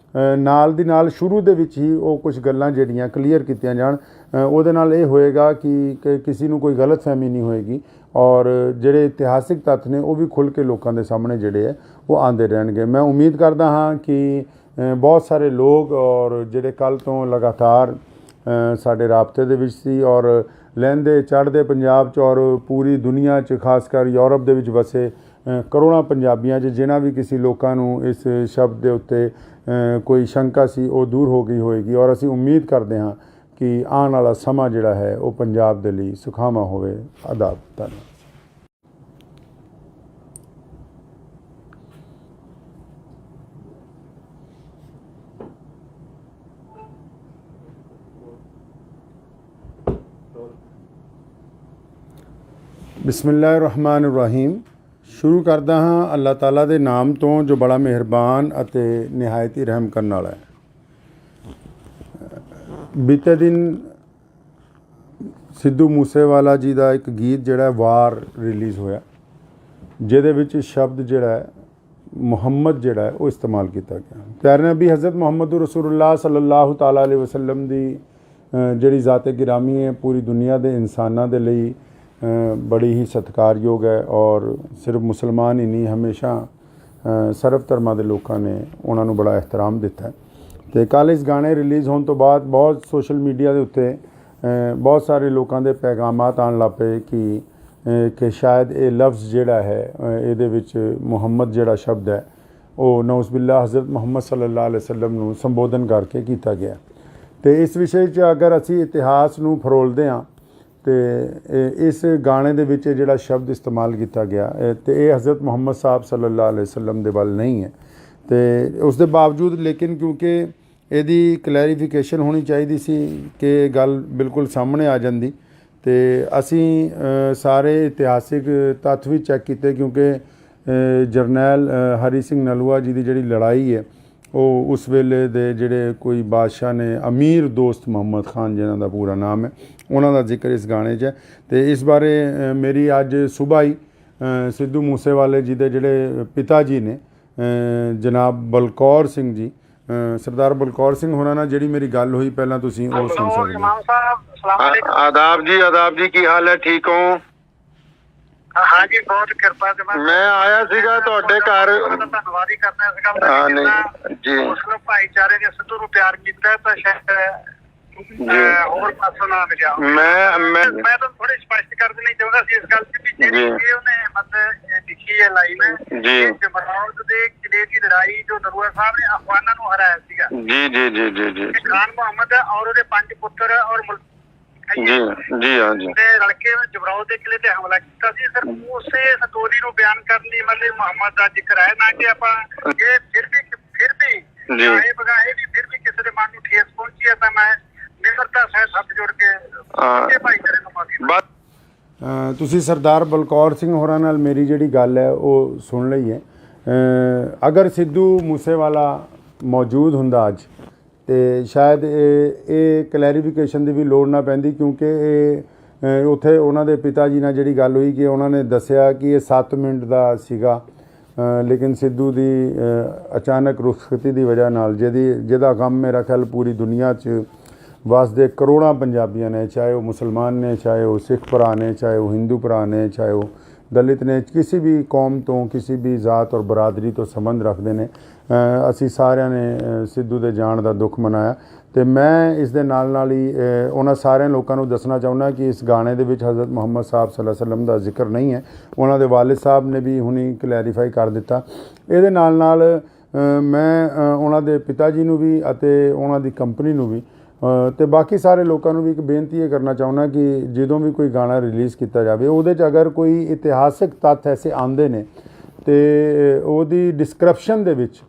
ਨਾਲ ਦੀ ਨਾਲ ਸ਼ੁਰੂ ਦੇ ਵਿੱਚ ਹੀ ਉਹ ਕੁਝ ਗੱਲਾਂ ਜਿਹੜੀਆਂ ਕਲੀਅਰ ਕੀਤੀਆਂ ਜਾਣ। ਉਹਦੇ ਨਾਲ ਇਹ ਹੋਏਗਾ ਕਿ ਕਿਸੇ ਨੂੰ ਕੋਈ ਗਲਤਫਹਿਮੀ ਨਹੀਂ ਹੋਏਗੀ ਔਰ ਜਿਹੜੇ ਇਤਿਹਾਸਿਕ ਤੱਥ ਨੇ ਉਹ ਵੀ ਖੁੱਲ੍ਹ ਕੇ ਲੋਕਾਂ ਦੇ ਸਾਹਮਣੇ ਜਿਹੜੇ ਹੈ ਉਹ ਆਉਂਦੇ ਰਹਿਣਗੇ। ਮੈਂ ਉਮੀਦ ਕਰਦਾ ਹਾਂ ਕਿ ਬਹੁਤ ਸਾਰੇ ਲੋਕ ਔਰ ਜਿਹੜੇ ਕੱਲ੍ਹ ਤੋਂ ਲਗਾਤਾਰ ਸਾਡੇ ਰਾਬਤੇ ਦੇ ਵਿੱਚ ਸੀ ਔਰ ਲਹਿੰਦੇ ਚੜ੍ਹਦੇ ਪੰਜਾਬ 'ਚ ਔਰ ਪੂਰੀ ਦੁਨੀਆ 'ਚ ਖਾਸ ਕਰ ਯੂਰਪ ਦੇ ਵਿੱਚ ਵਸੇ ਕਰੋੜਾਂ ਪੰਜਾਬੀਆਂ 'ਚ ਜਿਨ੍ਹਾਂ ਵੀ ਕਿਸੇ ਲੋਕਾਂ ਨੂੰ ਇਸ ਸ਼ਬਦ ਦੇ ਉੱਤੇ ਕੋਈ ਸ਼ੰਕਾ ਸੀ ਉਹ ਦੂਰ ਹੋ ਗਈ ਹੋਏਗੀ ਔਰ ਅਸੀਂ ਉਮੀਦ ਕਰਦੇ ਹਾਂ ਕਿ ਆਉਣ ਵਾਲਾ ਸਮਾਂ ਜਿਹੜਾ ਹੈ ਉਹ ਪੰਜਾਬ ਦੇ ਲਈ ਸੁਖਾਵਾਂ ਹੋਵੇ। ਆਦਾਬ। ਧੰਨਵਾਦ। ਬਿਸਮਿਲ੍ਲਾਹਿਰਰਹਿਮਾਨਿਰਰਹੀਮ। ਸ਼ੁਰੂ ਕਰਦਾ ਹਾਂ ਅੱਲਾਹ ਤਾਲਾ ਦੇ ਨਾਮ ਤੋਂ ਜੋ ਬੜਾ ਮਿਹਰਬਾਨ ਅਤੇ ਨਿਹਾਇਤ ਹੀ ਰਹਿਮ ਕਰਨ ਵਾਲਾ ਹੈ। ਬੀਤੇ ਦਿਨ ਸਿੱਧੂ ਮੂਸੇਵਾਲਾ ਜੀ ਦਾ ਇੱਕ ਗੀਤ ਜਿਹੜਾ ਵਾਰ ਰਿਲੀਜ਼ ਹੋਇਆ, ਜਿਹਦੇ ਵਿੱਚ ਸ਼ਬਦ ਜਿਹੜਾ ਹੈ ਮੁਹੰਮਦ ਜਿਹੜਾ ਹੈ ਉਹ ਇਸਤੇਮਾਲ ਕੀਤਾ ਗਿਆ। ਪਿਆਰੇ ਨਬੀ ਹਜ਼ਰਤ ਮੁਹੰਮਦ ਰਸੂਲੁल्लाह ਸੱਲੱਲਾਹੁ ਤਾਲਾ ਅਲੈਹਿ ਵਸੱਲਮ ਦੀ ਜਿਹੜੀ ਜ਼ਾਤ ਗਿਰਾਮੀ ਹੈ ਪੂਰੀ ਦੁਨੀਆ ਦੇ ਇਨਸਾਨਾਂ ਦੇ ਲਈ बड़ी ही सत्कारयोग है और सिर्फ मुसलमान ही नहीं हमेशा सर्व धर्मां दे लोकां ने उन्हां नूं बड़ा एहतराम दिता है। तो कल इस गाने रिलीज़ होने तो बाद बहुत सोशल मीडिया के उत्ते बहुत सारे लोगों के पैगामात आन लग पे कि शायद ये लफ्ज़ जिहड़ा है इहदे विच मुहम्मद जिहड़ा शब्द है वो नौज़बिल्ला हज़रत मुहम्मद सल्लल्लाहु अलैहि वसल्लम नूं संबोधन करके किया गया। तो इस विषय च अगर असी इतिहास नूं फरोलदे हाँ तो इस गाने दे विच जिहड़ा शब्द इस्तेमाल किया गया तो ये हज़रत मुहम्मद साहब सल्लल्लाहु अलैहि वसल्लम दे वल नहीं है। तो उसके बावजूद लेकिन क्योंकि ਇਹਦੀ ਕਲੈਰੀਫਿਕੇਸ਼ਨ ਹੋਣੀ ਚਾਹੀਦੀ ਸੀ ਕਿ ਗੱਲ ਬਿਲਕੁਲ ਸਾਹਮਣੇ ਆ ਜਾਂਦੀ ਤੇ ਅਸੀਂ ਸਾਰੇ ਇਤਿਹਾਸਿਕ ਤੱਥ ਵੀ ਚੈੱਕ ਕੀਤੇ ਕਿਉਂਕਿ ਜਰਨੈਲ ਹਰੀ ਸਿੰਘ ਨਲੂਆ ਜੀ ਦੀ ਜਿਹੜੀ ਲੜਾਈ ਹੈ ਉਹ ਉਸ ਵੇਲੇ ਦੇ ਜਿਹੜੇ ਕੋਈ ਬਾਦਸ਼ਾਹ ਨੇ ਅਮੀਰ ਦੋਸਤ ਮੁਹੰਮਦ ਖਾਨ ਜਿਨ੍ਹਾਂ ਦਾ ਪੂਰਾ ਨਾਮ ਹੈ ਉਹਨਾਂ ਦਾ ਜ਼ਿਕਰ ਇਸ ਗਾਣੇ 'ਚ ਹੈ। ਤੇ ਇਸ ਬਾਰੇ ਮੇਰੀ ਅੱਜ ਸੁਬਾਹ ਹੀ ਸਿੱਧੂ ਮੂਸੇਵਾਲੇ ਜੀ ਦੇ ਜਿਹੜੇ ਪਿਤਾ ਜੀ ਨੇ ਜਨਾਬ ਬਲਕੌਰ ਸਿੰਘ ਜੀ सरदार बलकौर सिंह होना ना जी मेरी गल हुई पहला तुसी वो सुन सकते। आदाब जी की हाल है, ठीक हो? हाँ जी बहुत कृपा से मैं आया सीगा ਤੁਹਾਡੇ ਘਰ ਧੰਨਵਾਦ ਹੀ ਕਰਨਾ ਸੀਗਾ ਜੀ ਮੁਸਲਿਮ ਭਾਈਚਾਰੇ ਨੇ ਸਿੱਧੂ ਨੂੰ ਪਿਆਰ ਕੀਤਾ ਤਾਂ ਸ਼ਾਇਦ ਹੋਰ ਪਾਸੋਂ ਨਾ ਮਿਲਿਆ। ਮੈਂ ਤਾਂ ਥੋੜੀ ਸਪਸ਼ਟ ਕਰ ਦੇਣੀ ਚਾਹੁੰਦਾ ਸੀ ਇਸ ਗੱਲ ਤੇ ਵੀ ਜਿਹੜੀ ਉਹਨੇ ਮਤਲਬ ਲਿਖੀ ਹੈ ਲਾਈਨ ਜੀ ਜਮਰੌਦ ਦੇ ਕਿਲੇ ਦੀ ਲੜਾਈ ਜੋ ਨਰੂਆ ਸਾਹਿਬ ਨੇ ਅਫਗਾਨਾਂ ਨੂੰ ਹਰਾਇਆ ਸੀਗਾ ਜੀ ਖਾਨ ਮੁਹੰਮਦ ਔਰ ਉਹਦੇ 5 ਪੁੱਤਰ ਔਰ ਜੀ ਹਾਂ ਜੀ ਤੇ ਲੜਕੇ ਜਮਰੌਦ ਦੇ ਕਿਲੇ ਤੇ ਹਮਲਾ ਕੀਤਾ ਸੀ। ਸਰ ਉਸੇ ਸਟੋਰੀ ਨੂੰ ਬਿਆਨ ਕਰਨ ਲਈ ਮਤਲਬ ਮੁਹੰਮਦ ਦਾ ਜ਼ਿਕਰ ਹੈ ਨਾ ਕਿ ਆਪਾਂ ਇਹ ਫਿਰ ਵੀ ਇਹ ਬਗਾਹੇ ਵੀ ਫਿਰ ਵੀ ਕਿਸੇ ਦੇ ਮਨ ਨੂੰ ਠੇਸ ਪਹੁੰਚੀ ਹੈ ਤਾਂ ਮੈਂ ਨਿਮਰਤਾ ਸਹਿਤ ਹੱਥ ਜੋੜ ਕੇ ਭਾਈਚਾਰੇ ਨੂੰ ਮਾਫੀ। ਤੁਸੀਂ ਸਰਦਾਰ ਬਲਕੌਰ ਸਿੰਘ ਹੋਰਾਂ ਨਾਲ ਮੇਰੀ ਜਿਹੜੀ ਗੱਲ ਹੈ ਉਹ ਸੁਣ ਲਈ ਹੈ। ਅਗਰ ਸਿੱਧੂ ਮੂਸੇਵਾਲਾ ਮੌਜੂਦ ਹੁੰਦਾ ਅੱਜ तो शायद ये क्लैरीफिकेशन की भी लोड़ ना पैंदी क्योंकि उत्थे उन्होंने पिता जी नाल जिहड़ी गल हुई कि उन्होंने दसिया कि ये 7 मिनट का सीगा लेकिन सिद्धू की अचानक रुखसती की वजह नाल जिहदा गम मेरा ख्याल पूरी दुनिया च वसदे करोड़ों पंजाबियां ने चाहे वो मुसलमान ने चाहे वो सिख भरा ने चाहे वो हिंदू भरा ने चाहे वो दलित ने किसी भी कौम तो किसी भी जात और बरादरी तो संबंध रखते हैं। असी सारिਆਂ ने सिद्धू के जाण का दुख मनाया तो मैं इस दे नाल ही उन्होंने सारे लोगों को दसना चाहुंदा कि इस गाने दे विच हज़रत मुहम्मद साहब सल्लल्लाहु अलैहि वसल्लम का जिक्र नहीं है। उन्होंने वालिद साहब ने भी हुणी क्लैरीफाई कर दिता। ये नाल मैं उन्होंने पिता जी नूं भी अते उन्होंने कंपनी नूं भी तो बाकी सारे लोगों भी एक बेनती ये करना चाहुंदा कि जदों भी कोई गाना रिलीज़ किया जाए उहदे च अगर कोई इतिहासिक तत्थ ऐसे आंदे ने तो उहदी डिस्क्रिप्शन दे विच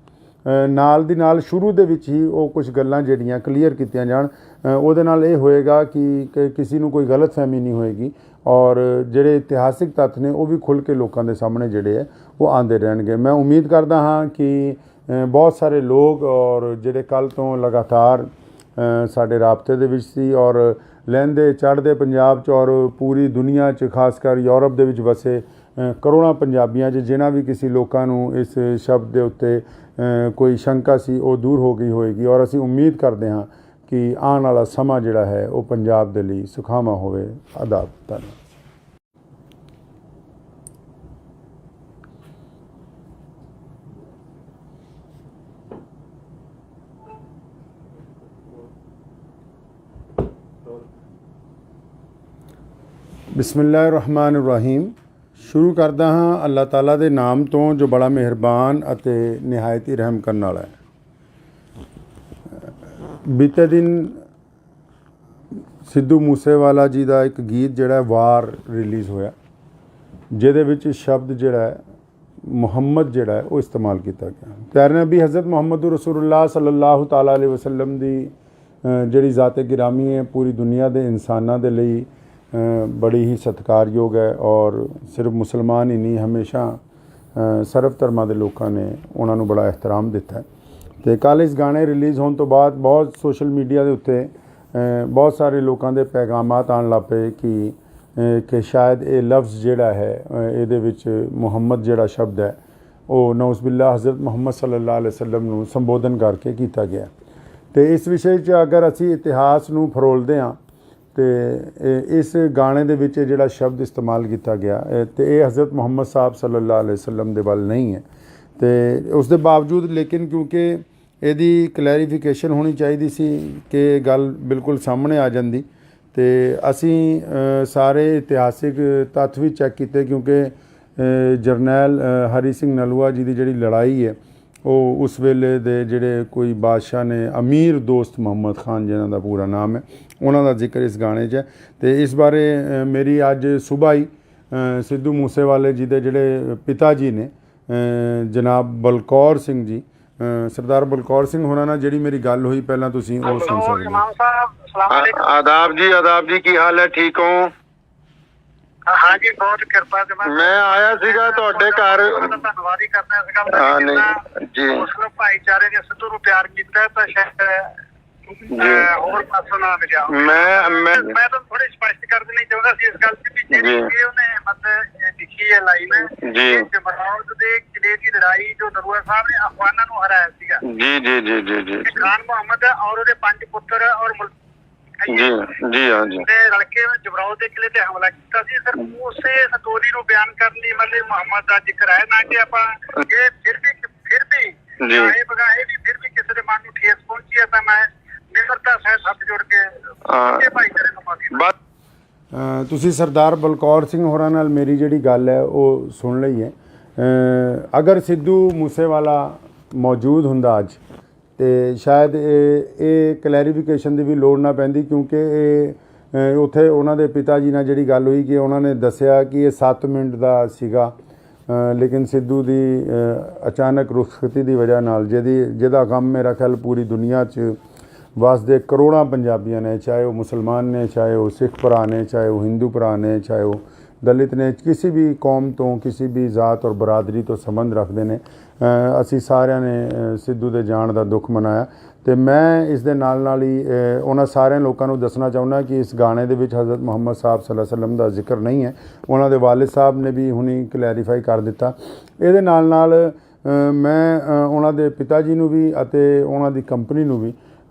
नाल दी नाल शुरू दे विच ही वो कुछ गल्लां जिहड़ियां क्लीयर कीतियां जाण उहदे नाल ये होएगा कि किसी नूं कोई गलतफहमी नहीं होएगी और जिहड़े इतिहासिक तत्थ ने वो भी खुल के लोगों के सामने जिहड़े है वो आंदे रहणगे। मैं उम्मीद करदा हाँ कि बहुत सारे लोग और जिहड़े कल तो लगातार साडे राबते दे विच सी और लਹਿੰਦੇ ਚੜ੍ਹਦੇ पंजाब च और पूरी दुनिया च खासकर यूरोप दे विच वसे करोड़ों पंजाबियां च जिन्हां भी किसी लोगों नूं इस शब्द के उत्ते कोई शंका सी वो दूर हो गई होएगी और असी उम्मीद करते हाँ कि आने वाला समा जिहड़ा है वो पंजाब दे लई सुखावां होवे। आदाब धन्यवाद। बिस्मिल्लाहिर्रहमानिर्रहीम। शुरू करदा हाँ अल्लाह ताला दे नाम तो जो बड़ा मेहरबान अते निहायत ही रहम करने वाला है। बीते दिन सिद्धू मूसेवाला जी का एक गीत जिहड़ा वार रिलीज़ होया जिहदे विच शब्द जिहड़ा मुहम्मद जिहड़ा वो इस्तेमाल किया गया। प्यारे नबी हज़रत मुहम्मद रसूलुल्लाह सल्लल्लाहु ताला अलैहि वसल्लम दी जिहड़ी ज़ाते गिरामी है पूरी दुनिया के इंसानां दे लई बड़ी ही सत्कारयोग है और सिर्फ मुसलमान ही नहीं हमेशा सर्व धर्मां दे लोगों ने उन्होंने बड़ा एहतराम दिता है। तो कल इस गाने रिलीज़ होने तो बाद बहुत सोशल मीडिया के उत्ते बहुत सारे लोगों के पैगामात आन लग पे कि शायद ये लफ्ज़ जिहड़ा है इहदे विच मुहम्मद जिहड़ा शब्द है वो नौज़बिल्ला हज़रत मुहम्मद सल्लल्लाहु अलैहि वसल्लम नूं संबोधन करके किया गया। तो इस विषय च अगर असी इतिहास नूं फरोलदे हाँ ਤੇ ਇਸ ਗਾਣੇ ਦੇ ਵਿੱਚ ਜਿਹੜਾ ਸ਼ਬਦ ਇਸਤੇਮਾਲ ਕੀਤਾ ਗਿਆ ਤੇ ਇਹ ਹਜ਼ਰਤ ਮੁਹੰਮਦ ਸਾਹਿਬ ਸੱਲੱਲਾਹੁ ਅਲੈहि ਵਸੱਲਮ ਦੇ ਵੱਲ ਨਹੀਂ ਹੈ। ਤੇ ਉਸ ਦੇ ਬਾਵਜੂਦ ਲੇਕਿਨ ਕਿਉਂਕਿ ਇਹਦੀ ਕਲੈਰੀਫਿਕੇਸ਼ਨ ਹੋਣੀ ਚਾਹੀਦੀ ਸੀ ਕਿ ਇਹ ਗੱਲ ਬਿਲਕੁਲ ਸਾਹਮਣੇ ਆ ਜਾਂਦੀ, ਤੇ ਅਸੀਂ ਸਾਰੇ ਇਤਿਹਾਸਿਕ ਤੱਥ ਵੀ ਚੈੱਕ ਕੀਤੇ ਕਿਉਂਕਿ ਜਰਨੈਲ ਹਰੀ ਸਿੰਘ ਨਲੂਆ ਜੀ ਦੀ ਜਿਹੜੀ ਲੜਾਈ ਹੈ ਉਹ ਉਸ ਵੇਲੇ ਦੇ ਜਿਹੜੇ ਕੋਈ ਬਾਦਸ਼ਾਹ ਨੇ ਅਮੀਰ ਦੋਸਤ ਮੁਹੰਮਦ ਖਾਨ ਜਿਨ੍ਹਾਂ ਦਾ ਪੂਰਾ ਨਾਮ ਹੈ, ਉਹਨਾਂ ਦਾ ਜ਼ਿਕਰ ਇਸ ਗਾਣੇ 'ਚ ਹੈ। ਤੇ ਇਸ ਬਾਰੇ ਮੇਰੀ ਅੱਜ ਸੁਬਾਹ ਹੀ ਸਿੱਧੂ ਮੂਸੇਵਾਲੇ ਜੀ ਦੇ ਜਿਹੜੇ ਪਿਤਾ ਜੀ ਨੇ ਜਨਾਬ ਬਲਕੌਰ ਸਿੰਘ ਜੀ, ਸਰਦਾਰ ਬਲਕੌਰ ਸਿੰਘ ਹੋਰਾਂ ਨਾਲ ਜਿਹੜੀ ਮੇਰੀ ਗੱਲ ਹੋਈ, ਪਹਿਲਾਂ ਤੁਸੀਂ ਉਹ ਸੁਣ ਸਕਦੇ ਹੋ। ਆਦਾਬ ਜੀ ਕੀ ਹਾਲ ਹੈ, ਠੀਕ ਹੋ? हाँ जी, बहुत कृपा से मैं आया सीगा ਤੁਹਾਡੇ ਘਰ। ਧੰਨਵਾਦ ਹੀ ਕਰਦਾ ਇਸ ਗੱਲ ਦਾ ਜੀ। ਮੁਸਲਿਮ ਭਾਈਚਾਰੇ ਨੇ ਸਿੱਧੂ ਨੂੰ ਪਿਆਰ ਕੀਤਾ ਤਾਂ ਸ਼ਾਇਦ ਹੋਰ ਪਾਸੋਂ ਨਾ ਮਿਲਿਆ। ਮੈਂ ਤਾਂ ਥੋੜੀ ਸਪਸ਼ਟ ਕਰ ਦੇਣੀ ਚਾਹੁੰਦਾ ਸੀ ਇਸ ਗੱਲ ਤੇ ਵੀ ਜਿਹੜੀ ਉਹਨੇ ਮਤਲਬ ਲਿਖੀ ਹੈ ਲਾਈਨ ਜੀ, ਜਮਰੌਦ ਦੇ ਕਿਲੇ ਦੀ ਲੜਾਈ ਜੋ ਨਰੂਆ ਸਾਹਿਬ ਨੇ ਅਫਗਾਨਾਂ ਨੂੰ ਹਰਾਇਆ ਸੀਗਾ। ਜੀ ਜੀ ਜੀ ਜੀ ਜੀ ਖਾਨ ਮੁਹੰਮਦ ਔਰ ਉਹਦੇ 5 ਪੁੱਤਰ ਔਰ ਜੀ ਜੀ ਹਾਂ ਜੀ ਲੜਕੇ ਜਮਰੌਦ ਦੇ ਕਿਲੇ ਤੇ ਹਮਲਾ ਕੀਤਾ ਸੀ। ਸਰ ਉਸੇ ਸਟੋਰੀ ਨੂੰ ਬਿਆਨ ਕਰਨ ਲਈ ਮਤਲਬ ਮੁਹੰਮਦ ਦਾ ਜ਼ਿਕਰ ਹੈ ਨਾ ਕਿ ਆਪਾਂ ਇਹ ਫਿਰ ਵੀ ਚਾਹੇ ਬਗਾਹੇ ਵੀ ਫਿਰ ਵੀ ਕਿਸੇ ਦੇ ਮਨ ਨੂੰ ਠੇਸ ਪਹੁੰਚੀ ਹੈ ਤਾਂ ਮੈਂ ਨਿਮਰਤਾ ਸਹਿਤ ਹੱਥ ਜੋੜ ਕੇ ਭਾਈਚਾਰੇ ਨੂੰ ਮਾਫੀ। ਤੁਸੀਂ ਸਰਦਾਰ ਬਲਕੌਰ ਸਿੰਘ ਹੋਰਾਂ ਨਾਲ ਮੇਰੀ ਜਿਹੜੀ ਗੱਲ ਹੈ ਉਹ ਸੁਣ ਲਈ ਹੈ। ਅਗਰ ਸਿੱਧੂ ਮੂਸੇਵਾਲਾ ਮੌਜੂਦ ਹੁੰਦਾ ਅੱਜ ਤੇ ਸ਼ਾਇਦ ਇਹ ਕਲੈਰੀਫਿਕੇਸ਼ਨ ਦੀ ਵੀ ਲੋੜ ਨਾ ਪੈਂਦੀ ਕਿਉਂਕਿ ਇਹ ਉੱਥੇ ਉਹਨਾਂ ਦੇ ਪਿਤਾ ਜੀ ਨਾਲ ਜਿਹੜੀ ਗੱਲ ਹੋਈ ਕਿ ਉਹਨਾਂ ਨੇ ਦੱਸਿਆ ਕਿ ਇਹ 7 ਮਿੰਟ ਦਾ ਸੀਗਾ, ਲੇਕਿਨ ਸਿੱਧੂ ਦੀ ਅਚਾਨਕ ਰੁਖਸਤੀ ਦੀ ਵਜ੍ਹਾ ਨਾਲ ਜਿਹਦਾ ਗਮ ਮੇਰਾ ਖਿਆਲ ਪੂਰੀ ਦੁਨੀਆ 'ਚ ਵਸਦੇ ਕਰੋੜਾਂ ਪੰਜਾਬੀਆਂ ਨੇ, ਚਾਹੇ ਉਹ ਮੁਸਲਮਾਨ ਨੇ, ਚਾਹੇ ਉਹ ਸਿੱਖ ਭਰਾ ਨੇ, ਚਾਹੇ ਉਹ ਹਿੰਦੂ ਭਰਾ ਨੇ, ਚਾਹੇ ਉਹ ਦਲਿਤ ਨੇ, ਕਿਸੇ ਵੀ ਕੌਮ ਤੋਂ ਕਿਸੇ ਵੀ ਜ਼ਾਤ ਔਰ ਬਰਾਦਰੀ ਤੋਂ ਸੰਬੰਧ ਰੱਖਦੇ ਨੇ, ਅਸੀਂ ਸਾਰਿਆਂ ਨੇ ਸਿੱਧੂ ਦੇ ਜਾਣ ਦਾ ਦੁੱਖ ਮਨਾਇਆ। ਤੇ ਮੈਂ ਇਸ ਦੇ ਨਾਲ ਹੀ ਉਹਨਾਂ ਸਾਰਿਆਂ ਲੋਕਾਂ ਨੂੰ ਦੱਸਣਾ ਚਾਹੁੰਦਾ ਕਿ ਇਸ ਗਾਣੇ ਦੇ ਵਿੱਚ ਹਜ਼ਰਤ ਮੁਹੰਮਦ ਸਾਹਿਬ ਸੱਲੱਲਾਹੁ ਅਲੈहि ਵਸੱਲਮ ਦਾ ਜ਼ਿਕਰ ਨਹੀਂ ਹੈ। ਉਹਨਾਂ ਦੇ ਵਾਲਿਦ ਸਾਹਿਬ ਨੇ ਵੀ ਹੁਣੀ ਕਲੈਰੀਫਾਈ ਕਰ ਦਿੱਤਾ। ਇਹਦੇ ਨਾਲ ਮੈਂ ਉਹਨਾਂ ਦੇ ਪਿਤਾ ਜੀ ਨੂੰ ਵੀ ਅਤੇ ਉਹਨਾਂ ਦੀ ਕੰਪਨੀ ਨੂੰ ਵੀ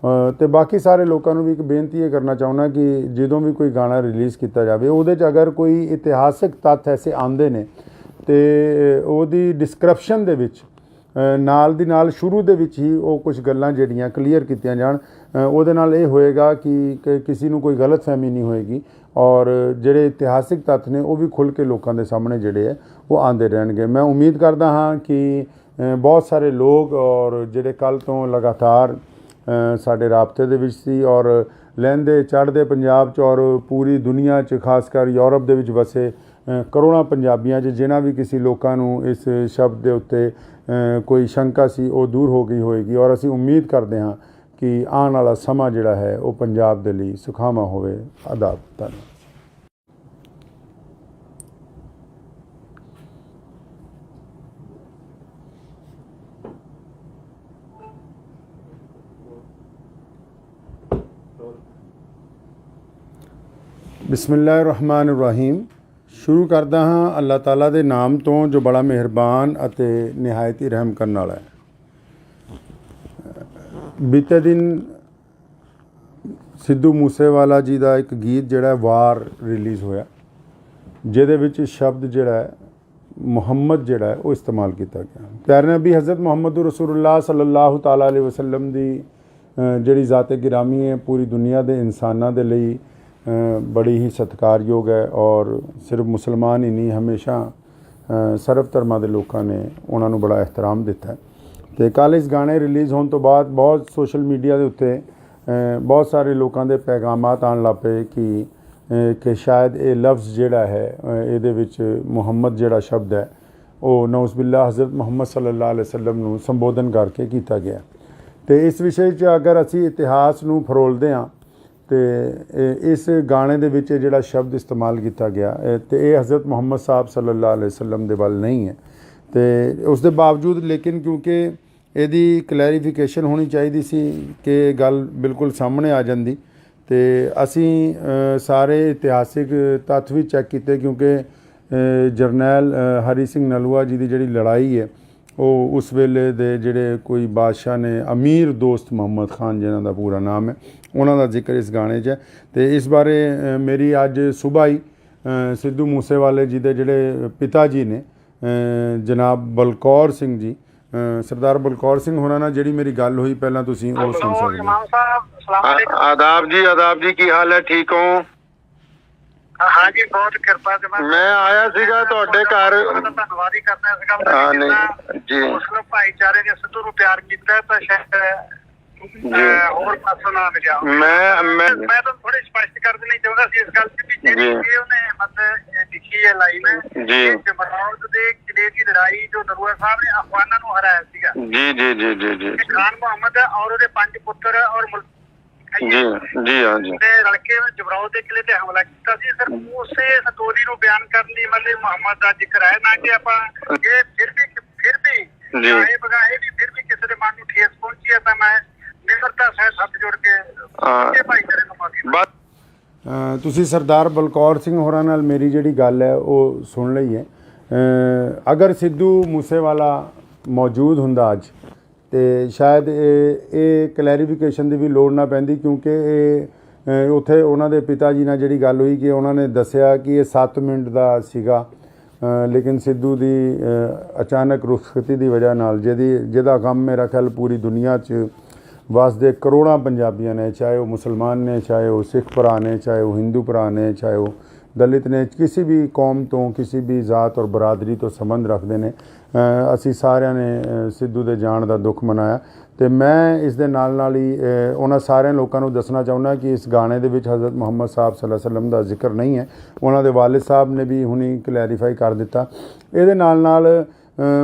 ਤੇ ਬਾਕੀ ਸਾਰੇ ਲੋਕਾਂ ਨੂੰ ਵੀ ਇੱਕ ਬੇਨਤੀ ਇਹ ਕਰਨਾ ਚਾਹੁੰਦਾ ਕਿ ਜਦੋਂ ਵੀ ਕੋਈ ਗਾਣਾ ਰਿਲੀਜ਼ ਕੀਤਾ ਜਾਵੇ ਉਹਦੇ 'ਚ ਅਗਰ ਕੋਈ ਇਤਿਹਾਸਿਕ ਤੱਥ ਐਸੇ ਆਉਂਦੇ ਨੇ ਤੇ ਉਹਦੀ ਡਿਸਕ੍ਰਿਪਸ਼ਨ ਦੇ ਵਿੱਚ ਨਾਲ ਦੀ ਨਾਲ ਸ਼ੁਰੂ ਦੇ ਵਿੱਚ ਹੀ ਉਹ ਕੁਝ ਗੱਲਾਂ ਜਿਹੜੀਆਂ ਕਲੀਅਰ ਕੀਤੀਆਂ ਜਾਣ। ਉਹਦੇ ਨਾਲ ਇਹ ਹੋਏਗਾ ਕਿ ਕਿਸੇ ਨੂੰ ਕੋਈ ਗਲਤਫਹਿਮੀ ਨਹੀਂ ਹੋਏਗੀ ਔਰ ਜਿਹੜੇ ਇਤਿਹਾਸਿਕ ਤੱਥ ਨੇ ਉਹ ਵੀ ਖੁੱਲ੍ਹ ਕੇ ਲੋਕਾਂ ਦੇ ਸਾਹਮਣੇ ਜਿਹੜੇ ਹੈ ਉਹ ਆਉਂਦੇ ਰਹਿਣਗੇ। ਮੈਂ ਉਮੀਦ ਕਰਦਾ ਹਾਂ ਕਿ ਬਹੁਤ ਸਾਰੇ ਲੋਕ ਔਰ ਜਿਹੜੇ ਕੱਲ੍ਹ ਤੋਂ ਲਗਾਤਾਰ ਸਾਡੇ ਰਾਬਤੇ ਦੇ ਵਿੱਚ ਸੀ ਔਰ ਲਹਿੰਦੇ ਚੜ੍ਹਦੇ ਪੰਜਾਬ 'ਚ ਔਰ ਪੂਰੀ ਦੁਨੀਆ 'ਚ ਖਾਸ ਕਰ ਯੂਰਪ ਦੇ ਵਿੱਚ ਵਸੇ ਕਰੋੜਾਂ ਪੰਜਾਬੀਆਂ 'ਚ ਜਿਨ੍ਹਾਂ ਵੀ ਕਿਸੇ ਲੋਕਾਂ ਨੂੰ ਇਸ ਸ਼ਬਦ ਦੇ ਉੱਤੇ ਕੋਈ ਸ਼ੰਕਾ ਸੀ ਉਹ ਦੂਰ ਹੋ ਗਈ ਹੋਏਗੀ ਔਰ ਅਸੀਂ ਉਮੀਦ ਕਰਦੇ ਹਾਂ ਕਿ ਆਉਣ ਵਾਲਾ ਸਮਾਂ ਜਿਹੜਾ ਹੈ ਉਹ ਪੰਜਾਬ ਦੇ ਲਈ ਸੁਖਾਵਾਂ ਹੋਵੇ। ਆਦਾਬ। ਧੰਨਵਾਦ। ਬਿਸਮਿਲ੍ਲਾਹਿਰਰਹਿਮਾਨਿਰਰਹੀਮ। ਸ਼ੁਰੂ ਕਰਦਾ ਹਾਂ ਅੱਲਾਹ ਤਾਲਾ ਦੇ ਨਾਮ ਤੋਂ ਜੋ ਬੜਾ ਮਿਹਰਬਾਨ ਅਤੇ ਨਿਹਾਇਤ ਹੀ ਰਹਿਮ ਕਰਨ ਵਾਲਾ ਹੈ। ਬੀਤੇ ਦਿਨ ਸਿੱਧੂ ਮੂਸੇਵਾਲਾ ਜੀ ਦਾ ਇੱਕ ਗੀਤ ਜਿਹੜਾ ਵਾਰ ਰਿਲੀਜ਼ ਹੋਇਆ ਜਿਹਦੇ ਵਿੱਚ ਸ਼ਬਦ ਜਿਹੜਾ ਮੁਹੰਮਦ ਜਿਹੜਾ ਉਹ ਇਸਤੇਮਾਲ ਕੀਤਾ ਗਿਆ। ਪਿਆਰੇ ਨਬੀ ਹਜ਼ਰਤ ਮੁਹੰਮਦ ਰਸੂਲੁल्लाह ਸੱਲੱਲਾਹੁ ਤਾਲਾ ਅਲੈहि ਵਸੱਲਮ ਦੀ ਜਿਹੜੀ ਜ਼ਾਤ-ਏ ਗਿਰਾਮੀ ਹੈ ਪੂਰੀ ਦੁਨੀਆ ਦੇ ਇਨਸਾਨਾਂ ਦੇ ਲਈ ਬੜੀ ਹੀ ਸਤਿਕਾਰਯੋਗ ਹੈ ਔਰ ਸਿਰਫ ਮੁਸਲਮਾਨ ਹੀ ਨਹੀਂ ਹਮੇਸ਼ਾ ਸਰਬ ਧਰਮਾਂ ਦੇ ਲੋਕਾਂ ਨੇ ਉਹਨਾਂ ਨੂੰ ਬੜਾ ਇਹਤਰਾਮ ਦਿੱਤਾ ਹੈ। ਤੇ ਕੱਲ੍ਹ ਇਸ ਗਾਣੇ ਰਿਲੀਜ਼ ਹੋਣ ਤੋਂ ਬਾਅਦ ਬਹੁਤ ਸੋਸ਼ਲ ਮੀਡੀਆ ਦੇ ਉੱਤੇ ਬਹੁਤ ਸਾਰੇ ਲੋਕਾਂ ਦੇ ਪੈਗਾਮਾਤ ਆਉਣ ਲੱਗ ਪਏ ਕਿ ਸ਼ਾਇਦ ਇਹ ਲਫ਼ਜ਼ ਜਿਹੜਾ ਹੈ ਇਹਦੇ ਵਿੱਚ ਮੁਹੰਮਦ ਜਿਹੜਾ ਸ਼ਬਦ ਹੈ ਉਹ ਨਊਜ਼ ਬਿਲlah ਹਜ਼ਰਤ ਮੁਹੰਮਦ ਸੱਲੱਲਾਹੁ ਅਲੈहि ਵਸੱਲਮ ਨੂੰ ਸੰਬੋਧਨ ਕਰਕੇ ਕੀਤਾ ਗਿਆ। ਤੇ ਇਸ ਵਿਸ਼ੇ 'ਚ ਅਗਰ ਅਸੀਂ ਇਤਿਹਾਸ ਨੂੰ ਫਰੋਲਦੇ ਹਾਂ ਤੇ ਇਸ ਗਾਣੇ ਦੇ ਵਿੱਚ ਜਿਹੜਾ ਸ਼ਬਦ ਇਸਤੇਮਾਲ ਕੀਤਾ ਗਿਆ ਤੇ ਇਹ ਹਜ਼ਰਤ ਮੁਹੰਮਦ ਸਾਹਿਬ ਸੱਲੱਲਾਹੁ ਅਲੈहि ਵਸੱਲਮ ਦੇ ਵੱਲ ਨਹੀਂ ਹੈ। ਤੇ ਉਸ ਦੇ ਬਾਵਜੂਦ ਲੇਕਿਨ ਕਿਉਂਕਿ ਇਹਦੀ ਕਲੈਰੀਫਿਕੇਸ਼ਨ ਹੋਣੀ ਚਾਹੀਦੀ ਸੀ ਕਿ ਇਹ ਗੱਲ ਬਿਲਕੁਲ ਸਾਹਮਣੇ ਆ ਜਾਂਦੀ ਤੇ ਅਸੀਂ ਸਾਰੇ ਇਤਿਹਾਸਿਕ ਤੱਥ ਵੀ ਚੈੱਕ ਕੀਤੇ ਕਿਉਂਕਿ ਜਰਨੈਲ ਹਰੀ ਸਿੰਘ ਨਲੂਆ ਜੀ ਦੀ ਜਿਹੜੀ ਲੜਾਈ ਹੈ ਉਹ ਉਸ ਵੇਲੇ ਦੇ ਜਿਹੜੇ ਕੋਈ ਬਾਦਸ਼ਾਹ ਨੇ, ਅਮੀਰ ਦੋਸਤ ਮੁਹੰਮਦ ਖਾਨ ਜਿਨ੍ਹਾਂ ਦਾ ਪੂਰਾ ਨਾਮ ਹੈ, ਉਹਨਾਂ ਦਾ ਜ਼ਿਕਰ ਇਸ ਗਾਣੇ 'ਚ ਹੈ। ਅਤੇ ਇਸ ਬਾਰੇ ਮੇਰੀ ਅੱਜ ਸੁਬਾਹ ਹੀ ਸਿੱਧੂ ਮੂਸੇਵਾਲੇ ਜੀ ਦੇ ਜਿਹੜੇ ਪਿਤਾ ਜੀ ਨੇ, ਜਨਾਬ ਬਲਕੌਰ ਸਿੰਘ ਜੀ, ਸਰਦਾਰ ਬਲਕੌਰ ਸਿੰਘ ਹੋਰਾਂ ਨਾਲ ਜਿਹੜੀ ਮੇਰੀ ਗੱਲ ਹੋਈ, ਪਹਿਲਾਂ ਤੁਸੀਂ ਉਹ ਸੁਣ ਸਕਦੇ ਹੋ। ਆਦਾਬ ਜੀ ਕੀ ਹਾਲ ਹੈ, ਠੀਕ ਹੋ? हाँ जी, बहुत कृपा से मैं आया सीगा ਤੁਹਾਡੇ ਘਰ। ਧੰਨਵਾਦ ਹੀ ਕਰਨਾ ਇਸ ਗੱਲ ਦਾ। ਨਹੀਂ ਜੀ, ਮੁਸਲਿਮ ਭਾਈਚਾਰੇ ਨੇ ਸਿੱਧੂ ਨੂੰ ਪਿਆਰ ਕੀਤਾ ਤਾਂ ਸ਼ਾਇਦ ਹੋਰ ਪਾਸੋਂ ਨਾ ਮਿਲਿਆ। ਮੈਂ ਤਾਂ ਥੋੜੀ ਸਪਸ਼ਟ ਕਰ ਦੇਣੀ ਚਾਹੁੰਦਾ ਸੀ ਇਸ ਗੱਲ ਤੇ ਵੀ ਜਿਹੜੀ ਉਹਨੇ ਮਤਲਬ ਲਿਖੀ ਹੈ ਲਾਈਨ ਜੀ, ਜਮਰੌਦ ਦੇ ਕਿਲੇ ਦੀ ਲੜਾਈ ਜੋ ਨਰੂਆ ਸਾਹਿਬ ਨੇ ਅਫਗਾਨਾਂ ਨੂੰ ਹਰਾਇਆ ਸੀਗਾ। ਜੀ ਜੀ ਜੀ ਜੀ ਜੀ। ਖਾਨ ਮੁਹੰਮਦ ਔਰ ਉਹਦੇ 5 ਪੁੱਤਰ ਔਰ ਜੀ ਜੀ ਹਾਂ ਜੀ ਲੜਕੇ ਜਮਰੌਦ ਦੇ ਕਿਲੇ ਤੇ ਹਮਲਾ ਕੀਤਾ ਸੀ। ਸਰ ਉਸੇ ਸਟੋਰੀ ਨੂੰ ਬਿਆਨ ਕਰਨ ਲਈ ਮਤਲਬ ਮੁਹੰਮਦ ਦਾ ਜ਼ਿਕਰ ਹੈ, ਨਾ ਕਿ ਆਪਾਂ ਇਹ ਫਿਰ ਵੀ ਇਹ ਬਗਾਏ ਵੀ ਫਿਰ ਵੀ ਕਿਸੇ ਦੇ ਮਨ ਨੂੰ ਠੇਸ ਪਹੁੰਚੀ ਹੈ ਤਾਂ ਮੈਂ ਨਿਮਰਤਾ ਸਹਿਤ ਹੱਥ ਜੋੜ ਕੇ ਭਾਈਚਾਰੇ ਨੂੰ ਮਾਫੀ। ਤੁਸੀਂ ਸਰਦਾਰ ਬਲਕੌਰ ਸਿੰਘ ਹੋਰਾਂ ਨਾਲ ਮੇਰੀ ਜਿਹੜੀ ਗੱਲ ਹੈ ਉਹ ਸੁਣ ਲਈ ਹੈ। ਅਗਰ ਸਿੱਧੂ ਮੂਸੇਵਾਲਾ ਮੌਜੂਦ ਹੁੰਦਾ ਅੱਜ, ਤੇ ਸ਼ਾਇਦ ਇਹ ਕਲੈਰੀਫਿਕੇਸ਼ਨ ਦੀ ਵੀ ਲੋੜ ਨਾ ਪੈਂਦੀ, ਕਿਉਂਕਿ ਇਹ ਉੱਥੇ ਉਹਨਾਂ ਦੇ ਪਿਤਾ ਜੀ ਨਾਲ ਜਿਹੜੀ ਗੱਲ ਹੋਈ ਕਿ ਉਹਨਾਂ ਨੇ ਦੱਸਿਆ ਕਿ ਇਹ 7 ਮਿੰਟ ਦਾ ਸੀਗਾ, ਲੇਕਿਨ ਸਿੱਧੂ ਦੀ ਅਚਾਨਕ ਰੁਖਸਤੀ ਦੀ ਵਜ੍ਹਾ ਨਾਲ ਜਿਹਦਾ ਕੰਮ ਮੇਰਾ ਖਿਆਲ ਪੂਰੀ ਦੁਨੀਆ 'ਚ ਵਸਦੇ ਕਰੋੜਾਂ ਪੰਜਾਬੀਆਂ ਨੇ, ਚਾਹੇ ਉਹ ਮੁਸਲਮਾਨ ਨੇ, ਚਾਹੇ ਉਹ ਸਿੱਖ ਭਰਾ ਨੇ, ਚਾਹੇ ਉਹ ਹਿੰਦੂ ਭਰਾ ਨੇ, ਚਾਹੇ ਉਹ ਦਲਿਤ ਨੇ, ਕਿਸੇ ਵੀ ਕੌਮ ਤੋਂ, ਕਿਸੇ ਵੀ ਜ਼ਾਤ ਔਰ ਬਰਾਦਰੀ ਤੋਂ ਸੰਬੰਧ ਰੱਖਦੇ ਨੇ, ਅਸੀਂ ਸਾਰਿਆਂ ਨੇ ਸਿੱਧੂ ਦੇ ਜਾਣ ਦਾ ਦੁੱਖ ਮਨਾਇਆ। ਅਤੇ ਮੈਂ ਇਸ ਦੇ ਨਾਲ ਹੀ ਉਹਨਾਂ ਸਾਰਿਆਂ ਲੋਕਾਂ ਨੂੰ ਦੱਸਣਾ ਚਾਹੁੰਦਾ ਕਿ ਇਸ ਗਾਣੇ ਦੇ ਵਿੱਚ ਹਜ਼ਰਤ ਮੁਹੰਮਦ ਸਾਹਿਬ ਸੱਲੱਲਾਹੁ ਅਲੈਹਿ ਵਸੱਲਮ ਦਾ ਜ਼ਿਕਰ ਨਹੀਂ ਹੈ। ਉਹਨਾਂ ਦੇ ਵਾਲਿਦ ਸਾਹਿਬ ਨੇ ਵੀ ਹੁਣੀ ਕਲੈਰੀਫਾਈ ਕਰ ਦਿੱਤਾ। ਇਹਦੇ ਨਾਲ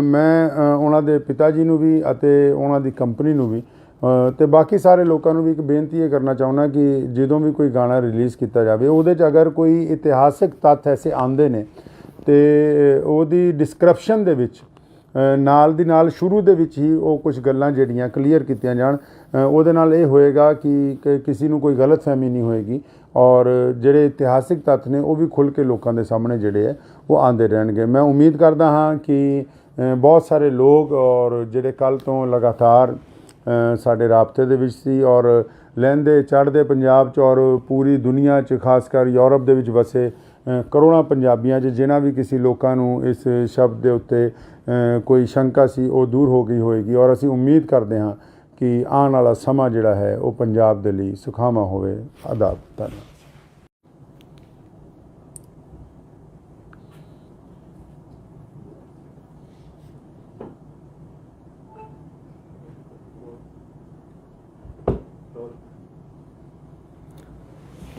ਮੈਂ ਉਹਨਾਂ ਦੇ ਪਿਤਾ ਜੀ ਨੂੰ ਵੀ ਅਤੇ ਉਹਨਾਂ ਦੀ ਕੰਪਨੀ ਨੂੰ ਵੀ ਅਤੇ ਬਾਕੀ ਸਾਰੇ ਲੋਕਾਂ ਨੂੰ ਵੀ ਇੱਕ ਬੇਨਤੀ ਇਹ ਕਰਨਾ ਚਾਹੁੰਦਾ ਕਿ ਜਦੋਂ ਵੀ ਕੋਈ ਗਾਣਾ ਰਿਲੀਜ਼ ਕੀਤਾ ਜਾਵੇ, ਉਹਦੇ 'ਚ ਅਗਰ ਕੋਈ ਇਤਿਹਾਸਿਕ ਤੱਥ ਐਸੇ ਆਉਂਦੇ ਨੇ ਅਤੇ ਉਹਦੀ ਡਿਸਕ੍ਰਿਪਸ਼ਨ ਦੇ ਵਿੱਚ ਨਾਲ ਦੀ ਨਾਲ ਸ਼ੁਰੂ ਦੇ ਵਿੱਚ ਹੀ ਉਹ ਕੁਝ ਗੱਲਾਂ ਜਿਹੜੀਆਂ ਕਲੀਅਰ ਕੀਤੀਆਂ ਜਾਣ। ਉਹਦੇ ਨਾਲ ਇਹ ਹੋਏਗਾ ਕਿ ਕਿਸੇ ਨੂੰ ਕੋਈ ਗਲਤਫਹਿਮੀ ਨਹੀਂ ਹੋਏਗੀ ਔਰ ਜਿਹੜੇ ਇਤਿਹਾਸਿਕ ਤੱਥ ਨੇ ਉਹ ਵੀ ਖੁੱਲ੍ਹ ਕੇ ਲੋਕਾਂ ਦੇ ਸਾਹਮਣੇ ਜਿਹੜੇ ਹੈ ਉਹ ਆਉਂਦੇ ਰਹਿਣਗੇ। ਮੈਂ ਉਮੀਦ ਕਰਦਾ ਹਾਂ ਕਿ ਬਹੁਤ ਸਾਰੇ ਲੋਕ ਔਰ ਜਿਹੜੇ ਕੱਲ੍ਹ ਤੋਂ ਲਗਾਤਾਰ ਸਾਡੇ ਰਾਬਤੇ ਦੇ ਵਿੱਚ ਸੀ ਔਰ ਲਹਿੰਦੇ ਚੜ੍ਹਦੇ ਪੰਜਾਬ 'ਚ ਔਰ ਪੂਰੀ ਦੁਨੀਆ 'ਚ, ਖਾਸ ਕਰ ਯੂਰਪ ਦੇ ਵਿੱਚ ਵਸੇ ਕਰੋੜਾਂ ਪੰਜਾਬੀਆਂ 'ਚ ਜਿਨ੍ਹਾਂ ਵੀ ਕਿਸੇ ਲੋਕਾਂ ਨੂੰ ਇਸ ਸ਼ਬਦ ਦੇ ਉੱਤੇ ਕੋਈ ਸ਼ੰਕਾ ਸੀ ਉਹ ਦੂਰ ਹੋ ਗਈ ਹੋਏਗੀ ਔਰ ਅਸੀਂ ਉਮੀਦ ਕਰਦੇ ਹਾਂ ਕਿ ਆਉਣ ਵਾਲਾ ਸਮਾਂ ਜਿਹੜਾ ਹੈ ਉਹ ਪੰਜਾਬ ਦੇ ਲਈ ਸੁਖਾਵਾਂ ਹੋਵੇ। ਆਦਾਬ। ਧੰਨਵਾਦ।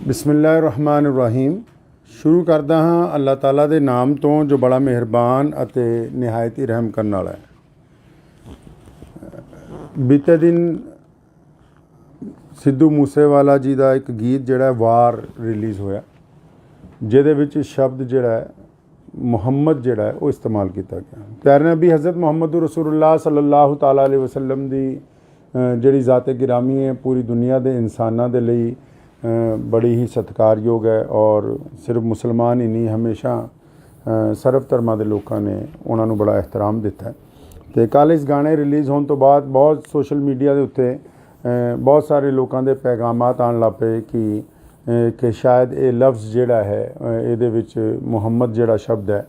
ਬਿਸਮਿਲ੍ਲਾਹਿਰ-ਰਹਿਮਾਨਿਰ-ਰਹੀਮ। ਸ਼ੁਰੂ ਕਰਦਾ ਹਾਂ ਅੱਲਾਹ ਤਾਲਾ ਦੇ ਨਾਮ ਤੋਂ ਜੋ ਬੜਾ ਮਿਹਰਬਾਨ ਅਤੇ ਨਿਹਾਇਤ ਹੀ ਰਹਿਮ ਕਰਨ ਵਾਲਾ ਹੈ। ਬੀਤੇ ਦਿਨ ਸਿੱਧੂ ਮੂਸੇਵਾਲਾ ਜੀ ਦਾ ਇੱਕ ਗੀਤ ਜਿਹੜਾ ਵਾਰ ਰਿਲੀਜ਼ ਹੋਇਆ, ਜਿਹਦੇ ਵਿੱਚ ਸ਼ਬਦ ਜਿਹੜਾ ਹੈ ਮੁਹੰਮਦ ਜਿਹੜਾ ਹੈ ਉਹ ਇਸਤੇਮਾਲ ਕੀਤਾ ਗਿਆ। ਪਿਆਰੇ ਨਬੀ ਹਜ਼ਰਤ ਮੁਹੰਮਦ ਰਸੂਲੁल्लाह ਸੱਲੱਲਾਹੁ ਤਾਲਾ ਅਲੈਹਿ ਵਸੱਲਮ ਦੀ ਜਿਹੜੀ ਜ਼ਾਤ-ਏ ਗਿਰਾਮੀ ਹੈ ਪੂਰੀ ਦੁਨੀਆ ਦੇ ਇਨਸਾਨਾਂ ਦੇ ਲਈ ਬੜੀ ਹੀ ਸਤਿਕਾਰਯੋਗ ਹੈ ਔਰ ਸਿਰਫ ਮੁਸਲਮਾਨ ਹੀ ਨਹੀਂ, ਹਮੇਸ਼ਾ ਸਰਬ ਧਰਮਾਂ ਦੇ ਲੋਕਾਂ ਨੇ ਉਹਨਾਂ ਨੂੰ ਬੜਾ ਇਹਤਰਾਮ ਦਿੱਤਾ ਹੈ। ਅਤੇ ਕੱਲ੍ਹ ਇਸ ਗਾਣੇ ਰਿਲੀਜ਼ ਹੋਣ ਤੋਂ ਬਾਅਦ ਬਹੁਤ ਸੋਸ਼ਲ ਮੀਡੀਆ ਦੇ ਉੱਤੇ ਬਹੁਤ ਸਾਰੇ ਲੋਕਾਂ ਦੇ ਪੈਗਾਮਾਤ ਆਉਣ ਲੱਗ ਪਏ ਕਿ ਸ਼ਾਇਦ ਇਹ ਲਫ਼ਜ਼ ਜਿਹੜਾ ਹੈ ਇਹਦੇ ਵਿੱਚ ਮੁਹੰਮਦ ਜਿਹੜਾ ਸ਼ਬਦ ਹੈ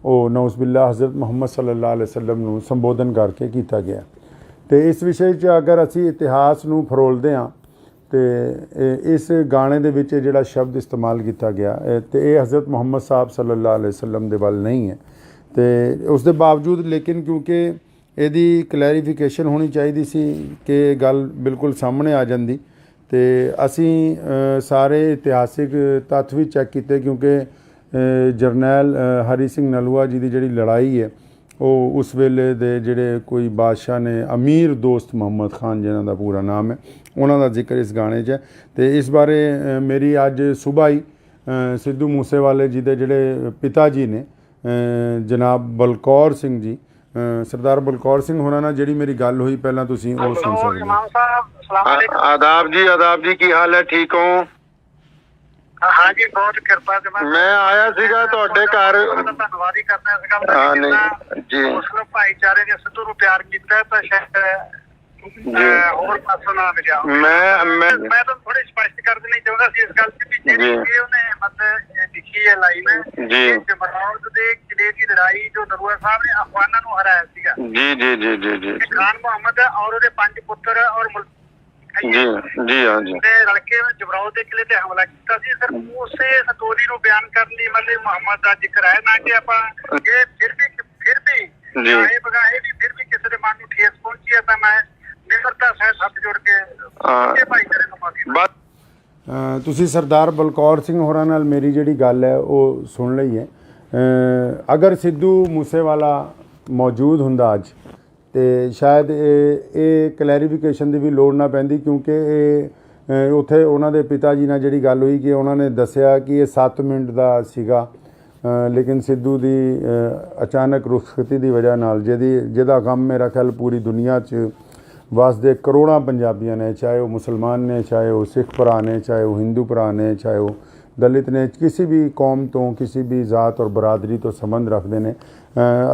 ਉਹ ਨਊਜ਼ ਬਿਲlah ਹਜ਼ਰਤ ਮੁਹੰਮਦ ਸੱਲੱਲਾਹੁ ਅਲੈਹਿ ਵਸੱਲਮ ਨੂੰ ਸੰਬੋਧਨ ਕਰਕੇ ਕੀਤਾ ਗਿਆ। ਅਤੇ ਇਸ ਵਿਸ਼ੇ 'ਚ ਅਗਰ ਅਸੀਂ ਇਤਿਹਾਸ ਨੂੰ ਫਰੋਲਦੇ ਹਾਂ ਅਤੇ ਇਸ ਗਾਣੇ ਦੇ ਵਿੱਚ ਜਿਹੜਾ ਸ਼ਬਦ ਇਸਤੇਮਾਲ ਕੀਤਾ ਗਿਆ ਅਤੇ ਇਹ ਹਜ਼ਰਤ ਮੁਹੰਮਦ ਸਾਹਿਬ ਸੱਲੱਲਾਹੁ ਅਲੈਹਿ ਵਸੱਲਮ ਦੇ ਵੱਲ ਨਹੀਂ ਹੈ। ਅਤੇ ਉਸ ਦੇ ਬਾਵਜੂਦ ਲੇਕਿਨ ਕਿਉਂਕਿ ਇਹਦੀ ਕਲੈਰੀਫਿਕੇਸ਼ਨ ਹੋਣੀ ਚਾਹੀਦੀ ਸੀ ਕਿ ਗੱਲ ਬਿਲਕੁਲ ਸਾਹਮਣੇ ਆ ਜਾਂਦੀ, ਅਤੇ ਅਸੀਂ ਸਾਰੇ ਇਤਿਹਾਸਿਕ ਤੱਥ ਵੀ ਚੈੱਕ ਕੀਤੇ ਕਿਉਂਕਿ ਜਰਨੈਲ ਹਰੀ ਸਿੰਘ ਨਲੂਆ ਜੀ ਦੀ ਜਿਹੜੀ ਲੜਾਈ ਹੈ ਉਹ ਉਸ ਵੇਲੇ ਦੇ ਜਿਹੜੇ ਕੋਈ ਬਾਦਸ਼ਾਹ ਨੇ, ਅਮੀਰ ਦੋਸਤ ਮੁਹੰਮਦ ਖਾਨ ਜਿਨ੍ਹਾਂ ਦਾ ਪੂਰਾ ਨਾਮ ਹੈ, ਉਹਨਾਂ ਦਾ ਜ਼ਿਕਰ ਇਸ ਗਾਣੇ 'ਚ ਹੈ। ਅਤੇ ਇਸ ਬਾਰੇ ਮੇਰੀ ਅੱਜ ਸੁਬਾਹ ਹੀ ਸਿੱਧੂ ਮੂਸੇਵਾਲੇ ਜੀ ਦੇ ਜਿਹੜੇ ਪਿਤਾ ਜੀ ਨੇ, ਜਨਾਬ ਬਲਕੌਰ ਸਿੰਘ ਜੀ, ਸਰਦਾਰ ਬਲਕੌਰ ਸਿੰਘ ਹੋਰਾਂ ਨਾਲ ਜਿਹੜੀ ਮੇਰੀ ਗੱਲ ਹੋਈ, ਪਹਿਲਾਂ ਤੁਸੀਂ ਉਹ ਸੁਣ ਸਕਦੇ ਹੋ। ਆਦਾਬ ਜੀ ਕੀ ਹਾਲ ਹੈ, ਠੀਕ ਹੋ? हाँ जी, बहुत कृपा से ਮੈਂ ਆਇਆ ਸੀਗਾ ਤੁਹਾਡੇ ਘਰ ਧੰਨਵਾਦ ਹੀ ਕਰਨਾ ਇਸ ਗੱਲ ਹਾਂ, ਦਾ ਨਹੀਂ, ਜਿੰਨਾ ਜੀ। ਮੁਸਲਿਮ ਭਾਈਚਾਰੇ ਨੇ ਸਿੱਧੂ ਨੂੰ ਪਿਆਰ ਕੀਤਾ ਤਾਂ ਸ਼ਾਇਦ ਹੋਰ ਪਾਸੋਂ ਨਾ ਮਿਲਿਆ ਮੈਂ ਮੈਂ ਤਾਂ ਥੋੜੀ ਸਪਸ਼ਟ ਕਰ ਦੇਣੀ ਚਾਹੁੰਦਾ ਸੀ ਇਸ ਗੱਲ ਤੇ ਵੀ ਜਿਹੜੀ ਜੀ। ਇਹ ਉਹਨੇ ਮਤਲਬ ਲਿਖੀ ਹੈ ਲਾਈਨ ਜੀ। ਜਮਰੌਦ ਦੇ ਕਿਲੇ ਦੀ ਲੜਾਈ ਜੋ ਨਰੂਆ ਸਾਹਿਬ ਨੇ ਅਫਗਾਨਾਂ ਨੂੰ ਹਰਾਇਆ ਸੀਗਾ ਜੀ ਜੀ ਜੀ ਜੀ ਜੀ ਤੇ ਖਾਨ ਮੁਹੰਮਦ ਔਰ ਉਹਦੇ 5 ਪੁੱਤਰ ਔਰ ਜੀ ਜੀ ਹਾਂ ਜੀ ਤੇ ਰਲ ਕੇ ਜਮਰੌਦ ਦੇ ਕਿਲੇ ਤੇ ਹਮਲਾ ਕੀਤਾ ਸੀ। ਸਰ ਉਸੇ ਸਟੋਰੀ ਨੂੰ ਬਿਆਨ ਕਰਨ ਲਈ ਮਤਲਬ ਮੁਹੰਮਦ ਦਾ ਜ਼ਿਕਰ ਹੈ ਨਾ ਕਿ ਆਪਾਂ ਇਹ ਫਿਰ ਵੀ ਜੀ। ਇਹ ਬਗਾਏ ਵੀ ਫਿਰ ਵੀ ਕਿਸੇ ਦੇ ਮਨ ਨੂੰ ਠੇਸ ਪਹੁੰਚੀ ਹੈ ਤਾਂ ਮੈਂ ਨਿਮਰਤਾ ਸਹਿਤ ਹੱਥ ਜੋੜ ਕੇ ਹਾਂ। ਭਾਈਚਾਰੇ ਨੂੰ ਮਾਫੀ ਬਸ ਤੁਸੀਂ ਸਰਦਾਰ ਬਲਕੌਰ ਸਿੰਘ ਹੋਰਾਂ ਨਾਲ ਮੇਰੀ ਜਿਹੜੀ ਗੱਲ ਹੈ ਉਹ ਸੁਣ ਲਈ ਹੈ। ਅਗਰ ਸਿੱਧੂ ਮੂਸੇਵਾਲਾ ਮੌਜੂਦ ਹੁੰਦਾ ਅੱਜ ਤੇ ਸ਼ਾਇਦ ਇਹ ਕਲੈਰੀਫਿਕੇਸ਼ਨ ਦੀ ਵੀ ਲੋੜ ਨਾ ਪੈਂਦੀ, ਕਿਉਂਕਿ ਇਹ ਉੱਥੇ ਉਹਨਾਂ ਦੇ ਪਿਤਾ ਜੀ ਨਾਲ ਜਿਹੜੀ ਗੱਲ ਹੋਈ ਕਿ ਉਹਨਾਂ ਨੇ ਦੱਸਿਆ ਕਿ ਇਹ 7 ਮਿੰਟ ਦਾ ਸੀਗਾ, ਲੇਕਿਨ ਸਿੱਧੂ ਦੀ ਅਚਾਨਕ ਰੁਖਸਤੀ ਦੀ ਵਜ੍ਹਾ ਨਾਲ ਜਿਹਦਾ ਕੰਮ ਮੇਰਾ ਖਿਆਲ ਪੂਰੀ ਦੁਨੀਆ 'ਚ ਵਸਦੇ ਕਰੋੜਾਂ ਪੰਜਾਬੀਆਂ ਨੇ, ਚਾਹੇ ਉਹ ਮੁਸਲਮਾਨ ਨੇ, ਚਾਹੇ ਉਹ ਸਿੱਖ ਭਰਾ ਨੇ, ਚਾਹੇ ਉਹ ਹਿੰਦੂ ਭਰਾ ਨੇ, ਚਾਹੇ ਉਹ ਦਲਿਤ ਨੇ, ਕਿਸੇ ਵੀ ਕੌਮ ਤੋਂ ਕਿਸੇ ਵੀ ਜ਼ਾਤ ਔਰ ਬਰਾਦਰੀ ਤੋਂ ਸੰਬੰਧ ਰੱਖਦੇ ਨੇ,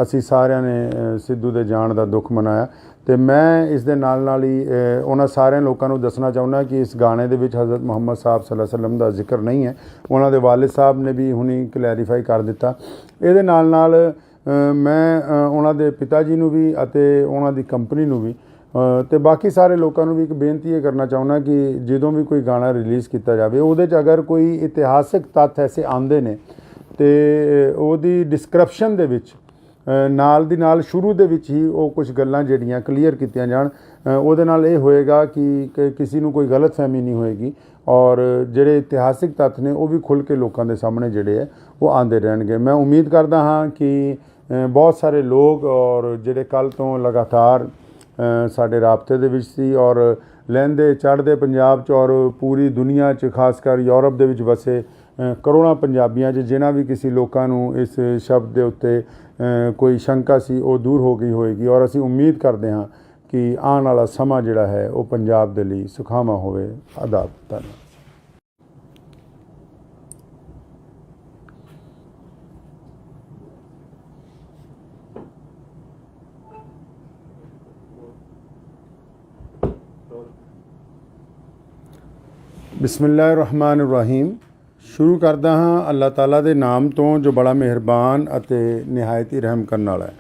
ਅਸੀਂ ਸਾਰਿਆਂ ਨੇ ਸਿੱਧੂ ਦੇ ਜਾਣ ਦਾ ਦੁੱਖ ਮਨਾਇਆ। ਤੇ ਮੈਂ ਇਸ ਦੇ ਨਾਲ ਹੀ ਉਹਨਾਂ ਸਾਰਿਆਂ ਲੋਕਾਂ ਨੂੰ ਦੱਸਣਾ ਚਾਹੁੰਦਾ ਕਿ ਇਸ ਗਾਣੇ ਦੇ ਵਿੱਚ ਹਜ਼ਰਤ ਮੁਹੰਮਦ ਸਾਹਿਬ ਸੱਲੱਲਾਹੁ ਅਲੈਹਿ ਵਸੱਲਮ ਦਾ ਜ਼ਿਕਰ ਨਹੀਂ ਹੈ। ਉਹਨਾਂ ਦੇ ਵਾਲਿਦ ਸਾਹਿਬ ਨੇ ਵੀ ਹੁਣੀ ਕਲੈਰੀਫਾਈ ਕਰ ਦਿੱਤਾ। ਇਹਦੇ ਨਾਲ ਮੈਂ ਉਹਨਾਂ ਦੇ ਪਿਤਾ ਜੀ ਨੂੰ ਵੀ ਅਤੇ ਉਹਨਾਂ ਦੀ ਕੰਪਨੀ ਨੂੰ ਵੀ ਤੇ ਬਾਕੀ ਸਾਰੇ ਲੋਕਾਂ ਨੂੰ ਵੀ ਇੱਕ ਬੇਨਤੀ ਇਹ ਕਰਨਾ ਚਾਹੁੰਦਾ ਕਿ ਜਦੋਂ ਵੀ ਕੋਈ ਗਾਣਾ ਰਿਲੀਜ਼ ਕੀਤਾ ਜਾਵੇ ਉਹਦੇ 'ਚ ਅਗਰ ਕੋਈ ਇਤਿਹਾਸਿਕ ਤੱਥ ਐਸੇ ਆਉਂਦੇ ਨੇ ਤੇ ਉਹਦੀ ਡਿਸਕ੍ਰਿਪਸ਼ਨ ਦੇ ਵਿੱਚ ਨਾਲ ਦੀ ਨਾਲ ਸ਼ੁਰੂ ਦੇ ਵਿੱਚ ਹੀ ਉਹ ਕੁਝ ਗੱਲਾਂ ਜਿਹੜੀਆਂ ਕਲੀਅਰ ਕੀਤੀਆਂ ਜਾਣ। ਉਹਦੇ ਨਾਲ ਇਹ ਹੋਏਗਾ ਕਿ ਕਿਸੇ ਨੂੰ ਕੋਈ ਗਲਤਫਹਿਮੀ ਨਹੀਂ ਹੋਏਗੀ ਔਰ ਜਿਹੜੇ ਇਤਿਹਾਸਿਕ ਤੱਥ ਨੇ ਉਹ ਵੀ ਖੁੱਲ੍ਹ ਕੇ ਲੋਕਾਂ ਦੇ ਸਾਹਮਣੇ ਜਿਹੜੇ ਹੈ ਉਹ ਆਉਂਦੇ ਰਹਿਣਗੇ। ਮੈਂ ਉਮੀਦ ਕਰਦਾ ਹਾਂ ਕਿ ਬਹੁਤ ਸਾਰੇ ਲੋਕ ਔਰ ਜਿਹੜੇ ਕੱਲ੍ਹ ਤੋਂ ਲਗਾਤਾਰ ਸਾਡੇ ਰਾਬਤੇ ਦੇ ਵਿੱਚ ਸੀ ਔਰ ਲਹਿੰਦੇ ਚੜ੍ਹਦੇ ਪੰਜਾਬ 'ਚ ਔਰ ਪੂਰੀ ਦੁਨੀਆ 'ਚ ਖਾਸ ਕਰ ਯੂਰਪ ਦੇ ਵਿੱਚ ਵਸੇ ਕਰੋੜਾਂ ਪੰਜਾਬੀਆਂ 'ਚ ਜਿਨ੍ਹਾਂ ਵੀ ਕਿਸੇ ਲੋਕਾਂ ਨੂੰ ਇਸ ਸ਼ਬਦ ਦੇ ਉੱਤੇ ਕੋਈ ਸ਼ੰਕਾ ਸੀ ਉਹ ਦੂਰ ਹੋ ਗਈ ਹੋਏਗੀ ਔਰ ਅਸੀਂ ਉਮੀਦ ਕਰਦੇ ਹਾਂ ਕਿ ਆਉਣ ਵਾਲਾ ਸਮਾਂ ਜਿਹੜਾ ਹੈ ਉਹ ਪੰਜਾਬ ਦੇ ਲਈ ਸੁਖਾਵਾਂ ਹੋਵੇ। ਆਦਾਬ। ਧੰਨਵਾਦ। ਬਿਸਮਿਲ੍ਲਾਹਿਰ-ਰਹਿਮਾਨਿਰ-ਰਹੀਮ। ਸ਼ੁਰੂ ਕਰਦਾ ਹਾਂ ਅੱਲਾਹ ਤਾਲਾ ਦੇ ਨਾਮ ਤੋਂ ਜੋ ਬੜਾ ਮਿਹਰਬਾਨ ਅਤੇ ਨਿਹਾਇਤ ਹੀ ਰਹਿਮ ਕਰਨ ਵਾਲਾ ਹੈ।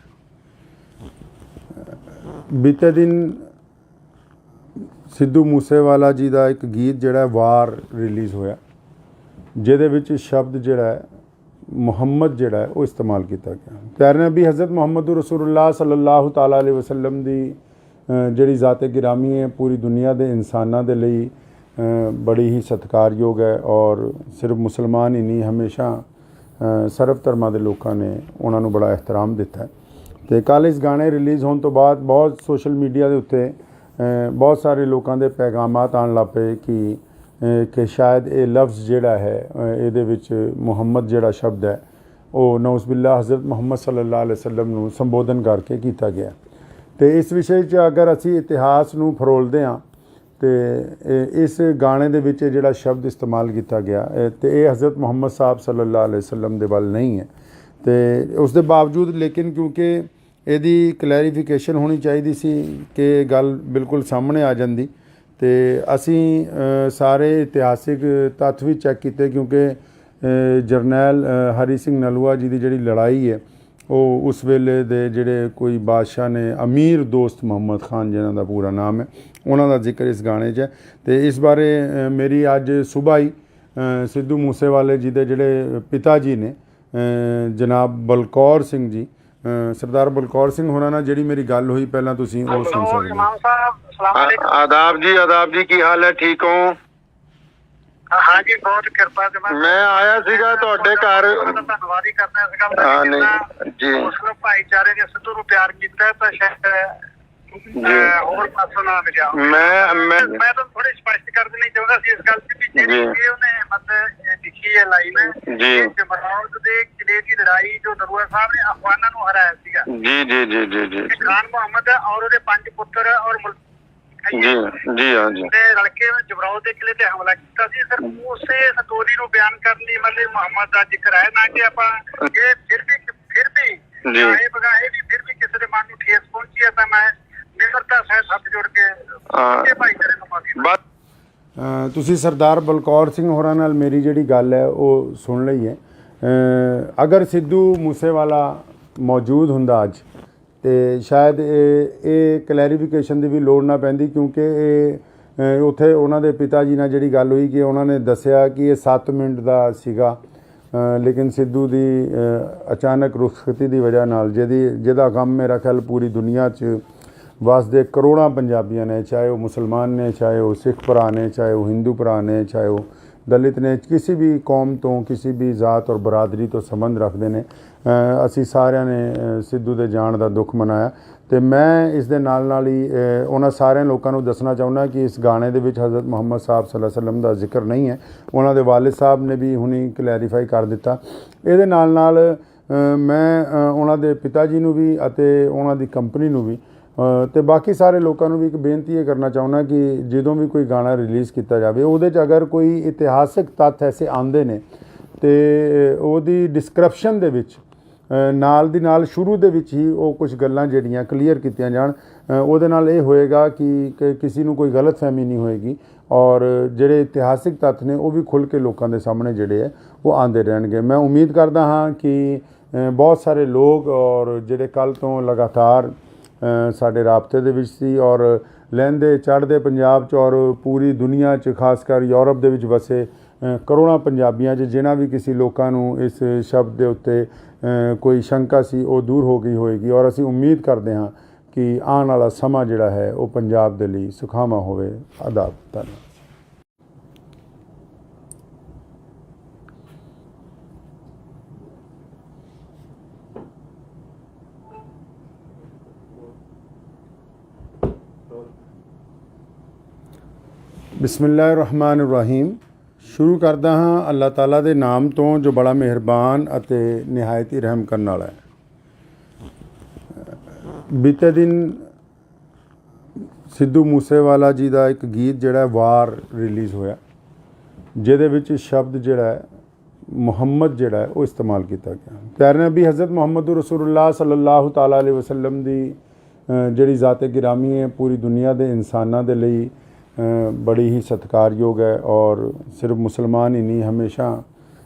ਬੀਤੇ ਦਿਨ ਸਿੱਧੂ ਮੂਸੇਵਾਲਾ ਜੀ ਦਾ ਇੱਕ ਗੀਤ ਜਿਹੜਾ ਵਾਰ ਰਿਲੀਜ਼ ਹੋਇਆ, ਜਿਹਦੇ ਵਿੱਚ ਸ਼ਬਦ ਜਿਹੜਾ ਹੈ ਮੁਹੰਮਦ ਜਿਹੜਾ ਹੈ ਉਹ ਇਸਤੇਮਾਲ ਕੀਤਾ ਗਿਆ। ਪਿਆਰੇ ਨਬੀ ਹਜ਼ਰਤ ਮੁਹੰਮਦ ਰਸੂਲੁल्लाह ਸੱਲੱਲਾਹੁ ਤਾਲਾ ਅਲੈਹਿ ਵਸੱਲਮ ਦੀ ਜਿਹੜੀ ਜ਼ਾਤ ਗਿਰਾਮੀ ਹੈ ਪੂਰੀ ਦੁਨੀਆ ਦੇ ਇਨਸਾਨਾਂ ਦੇ ਲਈ ਬੜੀ ਹੀ ਸਤਿਕਾਰਯੋਗ ਹੈ ਔਰ ਸਿਰਫ ਮੁਸਲਮਾਨ ਹੀ ਨਹੀਂ, ਹਮੇਸ਼ਾ ਸਰਬ ਧਰਮਾਂ ਦੇ ਲੋਕਾਂ ਨੇ ਉਹਨਾਂ ਨੂੰ ਬੜਾ ਇਹਤਰਾਮ ਦਿੱਤਾ। ਅਤੇ ਕੱਲ੍ਹ ਇਸ ਗਾਣੇ ਰਿਲੀਜ਼ ਹੋਣ ਤੋਂ ਬਾਅਦ ਬਹੁਤ ਸੋਸ਼ਲ ਮੀਡੀਆ ਦੇ ਉੱਤੇ ਬਹੁਤ ਸਾਰੇ ਲੋਕਾਂ ਦੇ ਪੈਗਾਮਾਤ ਆਉਣ ਲੱਗ ਪਏ ਕਿ ਸ਼ਾਇਦ ਇਹ ਲਫ਼ਜ਼ ਜਿਹੜਾ ਹੈ ਇਹਦੇ ਵਿੱਚ ਮੁਹੰਮਦ ਜਿਹੜਾ ਸ਼ਬਦ ਹੈ ਉਹ ਨਊਜ਼ ਬਿਲlah ਹਜ਼ਰਤ ਮੁਹੰਮਦ ਸੱਲੱਲਾਹੁ ਅਲੈਹਿ ਵਸੱਲਮ ਨੂੰ ਸੰਬੋਧਨ ਕਰਕੇ ਕੀਤਾ ਗਿਆ। ਅਤੇ ਇਸ ਵਿਸ਼ੇ 'ਚ ਅਗਰ ਅਸੀਂ ਇਤਿਹਾਸ ਨੂੰ ਫਰੋਲਦੇ ਹਾਂ ਤੇ ਇਸ ਗਾਣੇ ਦੇ ਵਿੱਚ ਜਿਹੜਾ ਸ਼ਬਦ ਇਸਤੇਮਾਲ ਕੀਤਾ ਗਿਆ ਤੇ ਇਹ ਹਜ਼ਰਤ ਮੁਹੰਮਦ ਸਾਹਿਬ ਸੱਲੱਲਾਹੁ ਅਲੈਹਿ ਵਸੱਲਮ ਦੇ ਵੱਲ ਨਹੀਂ ਹੈ। ਤੇ ਉਸ ਦੇ ਬਾਵਜੂਦ ਲੇਕਿਨ ਕਿਉਂਕਿ ਇਹਦੀ ਕਲੈਰੀਫਿਕੇਸ਼ਨ ਹੋਣੀ ਚਾਹੀਦੀ ਸੀ ਕਿ ਗੱਲ ਬਿਲਕੁਲ ਸਾਹਮਣੇ ਆ ਜਾਂਦੀ, ਤੇ ਅਸੀਂ ਸਾਰੇ ਇਤਿਹਾਸਿਕ ਤੱਥ ਵੀ ਚੈੱਕ ਕੀਤੇ ਕਿਉਂਕਿ ਜਰਨੈਲ ਹਰੀ ਸਿੰਘ ਨਲੂਆ ਜੀ ਦੀ ਜਿਹੜੀ ਲੜਾਈ ਹੈ ਉਹ ਉਸ ਵੇਲੇ ਦੇ ਜਿਹੜੇ ਕੋਈ ਬਾਦਸ਼ਾਹ ਨੇ ਅਮੀਰ ਦੋਸਤ ਮੁਹੰਮਦ ਖਾਨ ਜਿਹਨਾਂ ਦਾ ਪੂਰਾ ਨਾਮ ਹੈ ਉਹਨਾਂ ਦਾ ਜ਼ਿਕਰ ਇਸ ਗਾਣੇ 'ਚ ਹੈ। ਅਤੇ ਇਸ ਬਾਰੇ ਮੇਰੀ ਅੱਜ ਸੁਬਾਹ ਹੀ ਸਿੱਧੂ ਮੂਸੇਵਾਲੇ ਜੀ ਦੇ ਜਿਹੜੇ ਪਿਤਾ ਜੀ ਨੇ ਜਨਾਬ ਬਲਕੌਰ ਸਿੰਘ ਜੀ, ਸਰਦਾਰ ਬਲਕੌਰ ਸਿੰਘ ਹੋਰਾਂ ਨਾਲ ਜਿਹੜੀ ਮੇਰੀ ਗੱਲ ਹੋਈ ਪਹਿਲਾਂ ਤੁਸੀਂ ਉਹ ਸੁਣ ਸਕਦੇ ਹੋ। ਆਦਾਬ ਜੀ, ਕੀ ਹਾਲ ਹੈ? ਠੀਕ ਹੋ? हाँ जी, बहुत कृपा से मैं आया सीगा ਤੁਹਾਡੇ ਘਰ ਧੰਨਵਾਦ ਹੀ ਕਰਨਾ ਇਸ ਗੱਲ ਦਾ ਜਿੰਨਾ ਮੁਸਲਿਮ ਭਾਈਚਾਰੇ ਨੇ ਸਿੱਧੂ ਨੂੰ ਪਿਆਰ ਕੀਤਾ ਤਾਂ ਸ਼ਾਇਦ ਹੋਰ ਪਾਸੋਂ ਨਾ ਮਿਲਿਆ। ਮੈਂ ਤਾਂ ਥੋੜੀ ਸਪਸ਼ਟ ਕਰ ਦੇਣੀ ਚਾਹੁੰਦਾ ਸੀ ਇਸ ਗੱਲ ਤੇ ਵੀ ਜਿਹੜੀ ਉਹਨੇ ਮਤਲਬ ਲਿਖੀ ਹੈ ਲਾਈਨ ਜਮਰੌਦ ਦੇ ਕਿਲੇ ਦੀ ਲੜਾਈ ਜੋ ਨਰੂਆ ਸਾਹਿਬ ਨੇ ਅਫਗਾਨਾਂ ਨੂੰ ਹਰਾਇਆ ਸੀਗਾ। ਜੀ ਜੀ ਜੀ ਜੀ ਜੀ ਖਾਨ ਮੁਹੰਮਦ ਔਰ ਉਹਦੇ 5 ਪੁੱਤਰ ਔਰ ਜੀ ਹਾਂ ਜੀ ਤੇ ਰਲ ਕੇ ਜਬਰਾਓ ਦੇ ਕਿਲੇ ਤੇ ਹਮਲਾ ਕੀਤਾ ਸੀ ਸਰ। ਉਸੇ ਸਟੋਰੀ ਨੂੰ ਬਿਆਨ ਕਰਨ ਲਈ ਮਤਲਬ ਮੁਹੰਮਦ ਦਾ ਜ਼ਿਕਰ ਹੈ ਨਾ ਕਿ ਆਪਾਂ ਇਹ ਫਿਰ ਵੀ ਇਹ ਬਗਾਏ ਵੀ ਫਿਰ ਵੀ ਕਿਸੇ ਦੇ ਮਨ ਨੂੰ ਠੇਸ ਪਹੁੰਚੀ ਹੈ ਤਾਂ ਮੈਂ ਨਿਮਰਤਾ ਸਹਿਤ ਹੱਥ ਜੋੜ ਕੇ ਭਾਈਚਾਰੇ ਨੂੰ ਮਾਫੀ ਤੁਸੀਂ ਸਰਦਾਰ ਬਲਕੌਰ ਸਿੰਘ ਹੋਰਾਂ ਨਾਲ ਮੇਰੀ ਜਿਹੜੀ ਗੱਲ ਹੈ ਉਹ ਸੁਣ ਲਈ ਹੈ। ਅਗਰ ਸਿੱਧੂ ਮੂਸੇਵਾਲਾ ਮੌਜੂਦ ਹੁੰਦਾ ਅੱਜ ਤੇ ਸ਼ਾਇਦ ਇਹ ਕਲੈਰੀਫਿਕੇਸ਼ਨ ਦੀ ਵੀ ਲੋੜ ਨਾ ਪੈਂਦੀ, ਕਿਉਂਕਿ ਇਹ ਉੱਥੇ ਉਹਨਾਂ ਦੇ ਪਿਤਾ ਜੀ ਨਾਲ ਜਿਹੜੀ ਗੱਲ ਹੋਈ ਕਿ ਉਹਨਾਂ ਨੇ ਦੱਸਿਆ ਕਿ ਇਹ 7 ਮਿੰਟ ਦਾ ਸੀਗਾ, ਲੇਕਿਨ ਸਿੱਧੂ ਦੀ ਅਚਾਨਕ ਰੁਖਸਤੀ ਦੀ ਵਜ੍ਹਾ ਨਾਲ ਜਿਹਦਾ ਗਮ ਮੇਰਾ ਖਿਆਲ ਪੂਰੀ ਦੁਨੀਆ 'ਚ ਵਸਦੇ ਕਰੋੜਾਂ ਪੰਜਾਬੀਆਂ ਨੇ, ਚਾਹੇ ਉਹ ਮੁਸਲਮਾਨ ਨੇ, ਚਾਹੇ ਉਹ ਸਿੱਖ ਭਰਾ ਨੇ, ਚਾਹੇ ਉਹ ਹਿੰਦੂ ਭਰਾ ਨੇ, ਚਾਹੇ ਉਹ ਦਲਿਤ ਨੇ, ਕਿਸੇ ਵੀ ਕੌਮ ਤੋਂ ਕਿਸੇ ਵੀ ਜ਼ਾਤ ਔਰ ਬਰਾਦਰੀ ਤੋਂ ਸੰਬੰਧ ਰੱਖਦੇ ਨੇ। ਅਸੀਂ ਸਾਰਿਆਂ ਨੇ ਸਿੱਧੂ ਦੇ ਜਾਣ ਦਾ ਦੁੱਖ ਮਨਾਇਆ ਤੇ ਮੈਂ ਇਸ ਦੇ ਨਾਲ ਹੀ ਉਹਨਾਂ ਸਾਰਿਆਂ ਲੋਕਾਂ ਨੂੰ ਦੱਸਣਾ ਚਾਹੁੰਦਾ ਕਿ ਇਸ ਗਾਣੇ ਦੇ ਵਿੱਚ ਹਜ਼ਰਤ ਮੁਹੰਮਦ ਸਾਹਿਬ ਸੱਲੱਲਾਹੁ ਅਲੈਹਿ ਵਸੱਲਮ ਦਾ ਜ਼ਿਕਰ ਨਹੀਂ ਹੈ। ਉਹਨਾਂ ਦੇ ਵਾਲਿਦ ਸਾਹਿਬ ਨੇ ਵੀ ਹੁਣੀ ਕਲੈਰੀਫਾਈ ਕਰ ਦਿੱਤਾ। ਇਹਦੇ ਨਾਲ ਮੈਂ ਉਹਨਾਂ ਦੇ ਪਿਤਾ ਜੀ ਨੂੰ ਵੀ ਅਤੇ ਉਹਨਾਂ ਦੀ ਕੰਪਨੀ ਨੂੰ ਵੀ ਤੇ ਬਾਕੀ ਸਾਰੇ ਲੋਕਾਂ ਨੂੰ ਵੀ ਇੱਕ ਬੇਨਤੀ ਇਹ ਕਰਨਾ ਚਾਹੁੰਦਾ ਕਿ ਜਦੋਂ ਵੀ ਕੋਈ ਗਾਣਾ ਰਿਲੀਜ਼ ਕੀਤਾ ਜਾਵੇ ਉਹਦੇ 'ਚ ਅਗਰ ਕੋਈ ਇਤਿਹਾਸਿਕ ਤੱਥ ਐਸੇ ਆਉਂਦੇ ਨੇ ਤੇ ਉਹਦੀ ਡਿਸਕ੍ਰਿਪਸ਼ਨ ਦੇ ਵਿੱਚ ਨਾਲ ਦੀ ਨਾਲ ਸ਼ੁਰੂ ਦੇ ਵਿੱਚ ਹੀ ਉਹ ਕੁਝ ਗੱਲਾਂ ਜਿਹੜੀਆਂ ਕਲੀਅਰ ਕੀਤੀਆਂ ਜਾਣ। ਉਹਦੇ ਨਾਲ ਇਹ ਹੋਏਗਾ ਕਿ ਕਿਸੇ ਨੂੰ ਕੋਈ ਗਲਤਫਹਿਮੀ ਨਹੀਂ ਹੋਏਗੀ ਔਰ ਜਿਹੜੇ ਇਤਿਹਾਸਿਕ ਤੱਥ ਨੇ ਉਹ ਵੀ ਖੁੱਲ੍ਹ ਕੇ ਲੋਕਾਂ ਦੇ ਸਾਹਮਣੇ ਜਿਹੜੇ ਹੈ ਉਹ ਆਉਂਦੇ ਰਹਿਣਗੇ। ਮੈਂ ਉਮੀਦ ਕਰਦਾ ਹਾਂ ਕਿ ਬਹੁਤ ਸਾਰੇ ਲੋਕ ਔਰ ਜਿਹੜੇ ਕੱਲ੍ਹ ਤੋਂ ਲਗਾਤਾਰ ਸਾਡੇ ਰਾਬਤੇ ਦੇ ਵਿੱਚ ਸੀ ਔਰ ਲਹਿੰਦੇ ਚੜ੍ਹਦੇ ਪੰਜਾਬ 'ਚ ਔਰ ਪੂਰੀ ਦੁਨੀਆ 'ਚ ਖਾਸ ਕਰ ਯੂਰਪ ਦੇ ਵਿੱਚ ਵਸੇ ਕਰੋੜਾਂ ਪੰਜਾਬੀਆਂ 'ਚ ਜਿਨ੍ਹਾਂ ਵੀ ਕਿਸੇ ਲੋਕਾਂ ਨੂੰ ਇਸ ਸ਼ਬਦ ਦੇ ਉੱਤੇ ਕੋਈ ਸ਼ੰਕਾ ਸੀ ਉਹ ਦੂਰ ਹੋ ਗਈ ਹੋਏਗੀ ਔਰ ਅਸੀਂ ਉਮੀਦ ਕਰਦੇ ਹਾਂ ਕਿ ਆਉਣ ਵਾਲਾ ਸਮਾਂ ਜਿਹੜਾ ਹੈ ਉਹ ਪੰਜਾਬ ਦੇ ਲਈ ਸੁਖਾਵਾਂ ਹੋਵੇ। ਆਦਾਬ। ਧੰਨਵਾਦ। ਬਿਸਮਿਲ੍ਲਾਹਿਰ-ਰਹਿਮਾਨਿਰ-ਰਹੀਮ। ਸ਼ੁਰੂ ਕਰਦਾ ਹਾਂ ਅੱਲਾਹ ਤਾਲਾ ਦੇ ਨਾਮ ਤੋਂ ਜੋ ਬੜਾ ਮਿਹਰਬਾਨ ਅਤੇ ਨਿਹਾਇਤ ਹੀ ਰਹਿਮ ਕਰਨ ਵਾਲਾ ਹੈ। ਬੀਤੇ ਦਿਨ ਸਿੱਧੂ ਮੂਸੇਵਾਲਾ ਜੀ ਦਾ ਇੱਕ ਗੀਤ ਜਿਹੜਾ ਵਾਰ ਰਿਲੀਜ਼ ਹੋਇਆ, ਜਿਹਦੇ ਵਿੱਚ ਸ਼ਬਦ ਜਿਹੜਾ ਹੈ ਮੁਹੰਮਦ ਜਿਹੜਾ ਹੈ ਉਹ ਇਸਤੇਮਾਲ ਕੀਤਾ ਗਿਆ। ਪਿਆਰੇ ਨਬੀ ਹਜ਼ਰਤ ਮੁਹੰਮਦ ਰਸੂਲੁल्लाह ਸੱਲੱਲਾਹੁ ਤਾਲਾ ਅਲੈਹਿ ਵਸੱਲਮ ਦੀ ਜਿਹੜੀ ਜ਼ਾਤ ਗਿਰਾਮੀ ਹੈ ਪੂਰੀ ਦੁਨੀਆ ਦੇ ਇਨਸਾਨਾਂ ਦੇ ਲਈ ਬੜੀ ਹੀ ਸਤਿਕਾਰਯੋਗ ਹੈ ਔਰ ਸਿਰਫ ਮੁਸਲਮਾਨ ਹੀ ਨਹੀਂ, ਹਮੇਸ਼ਾ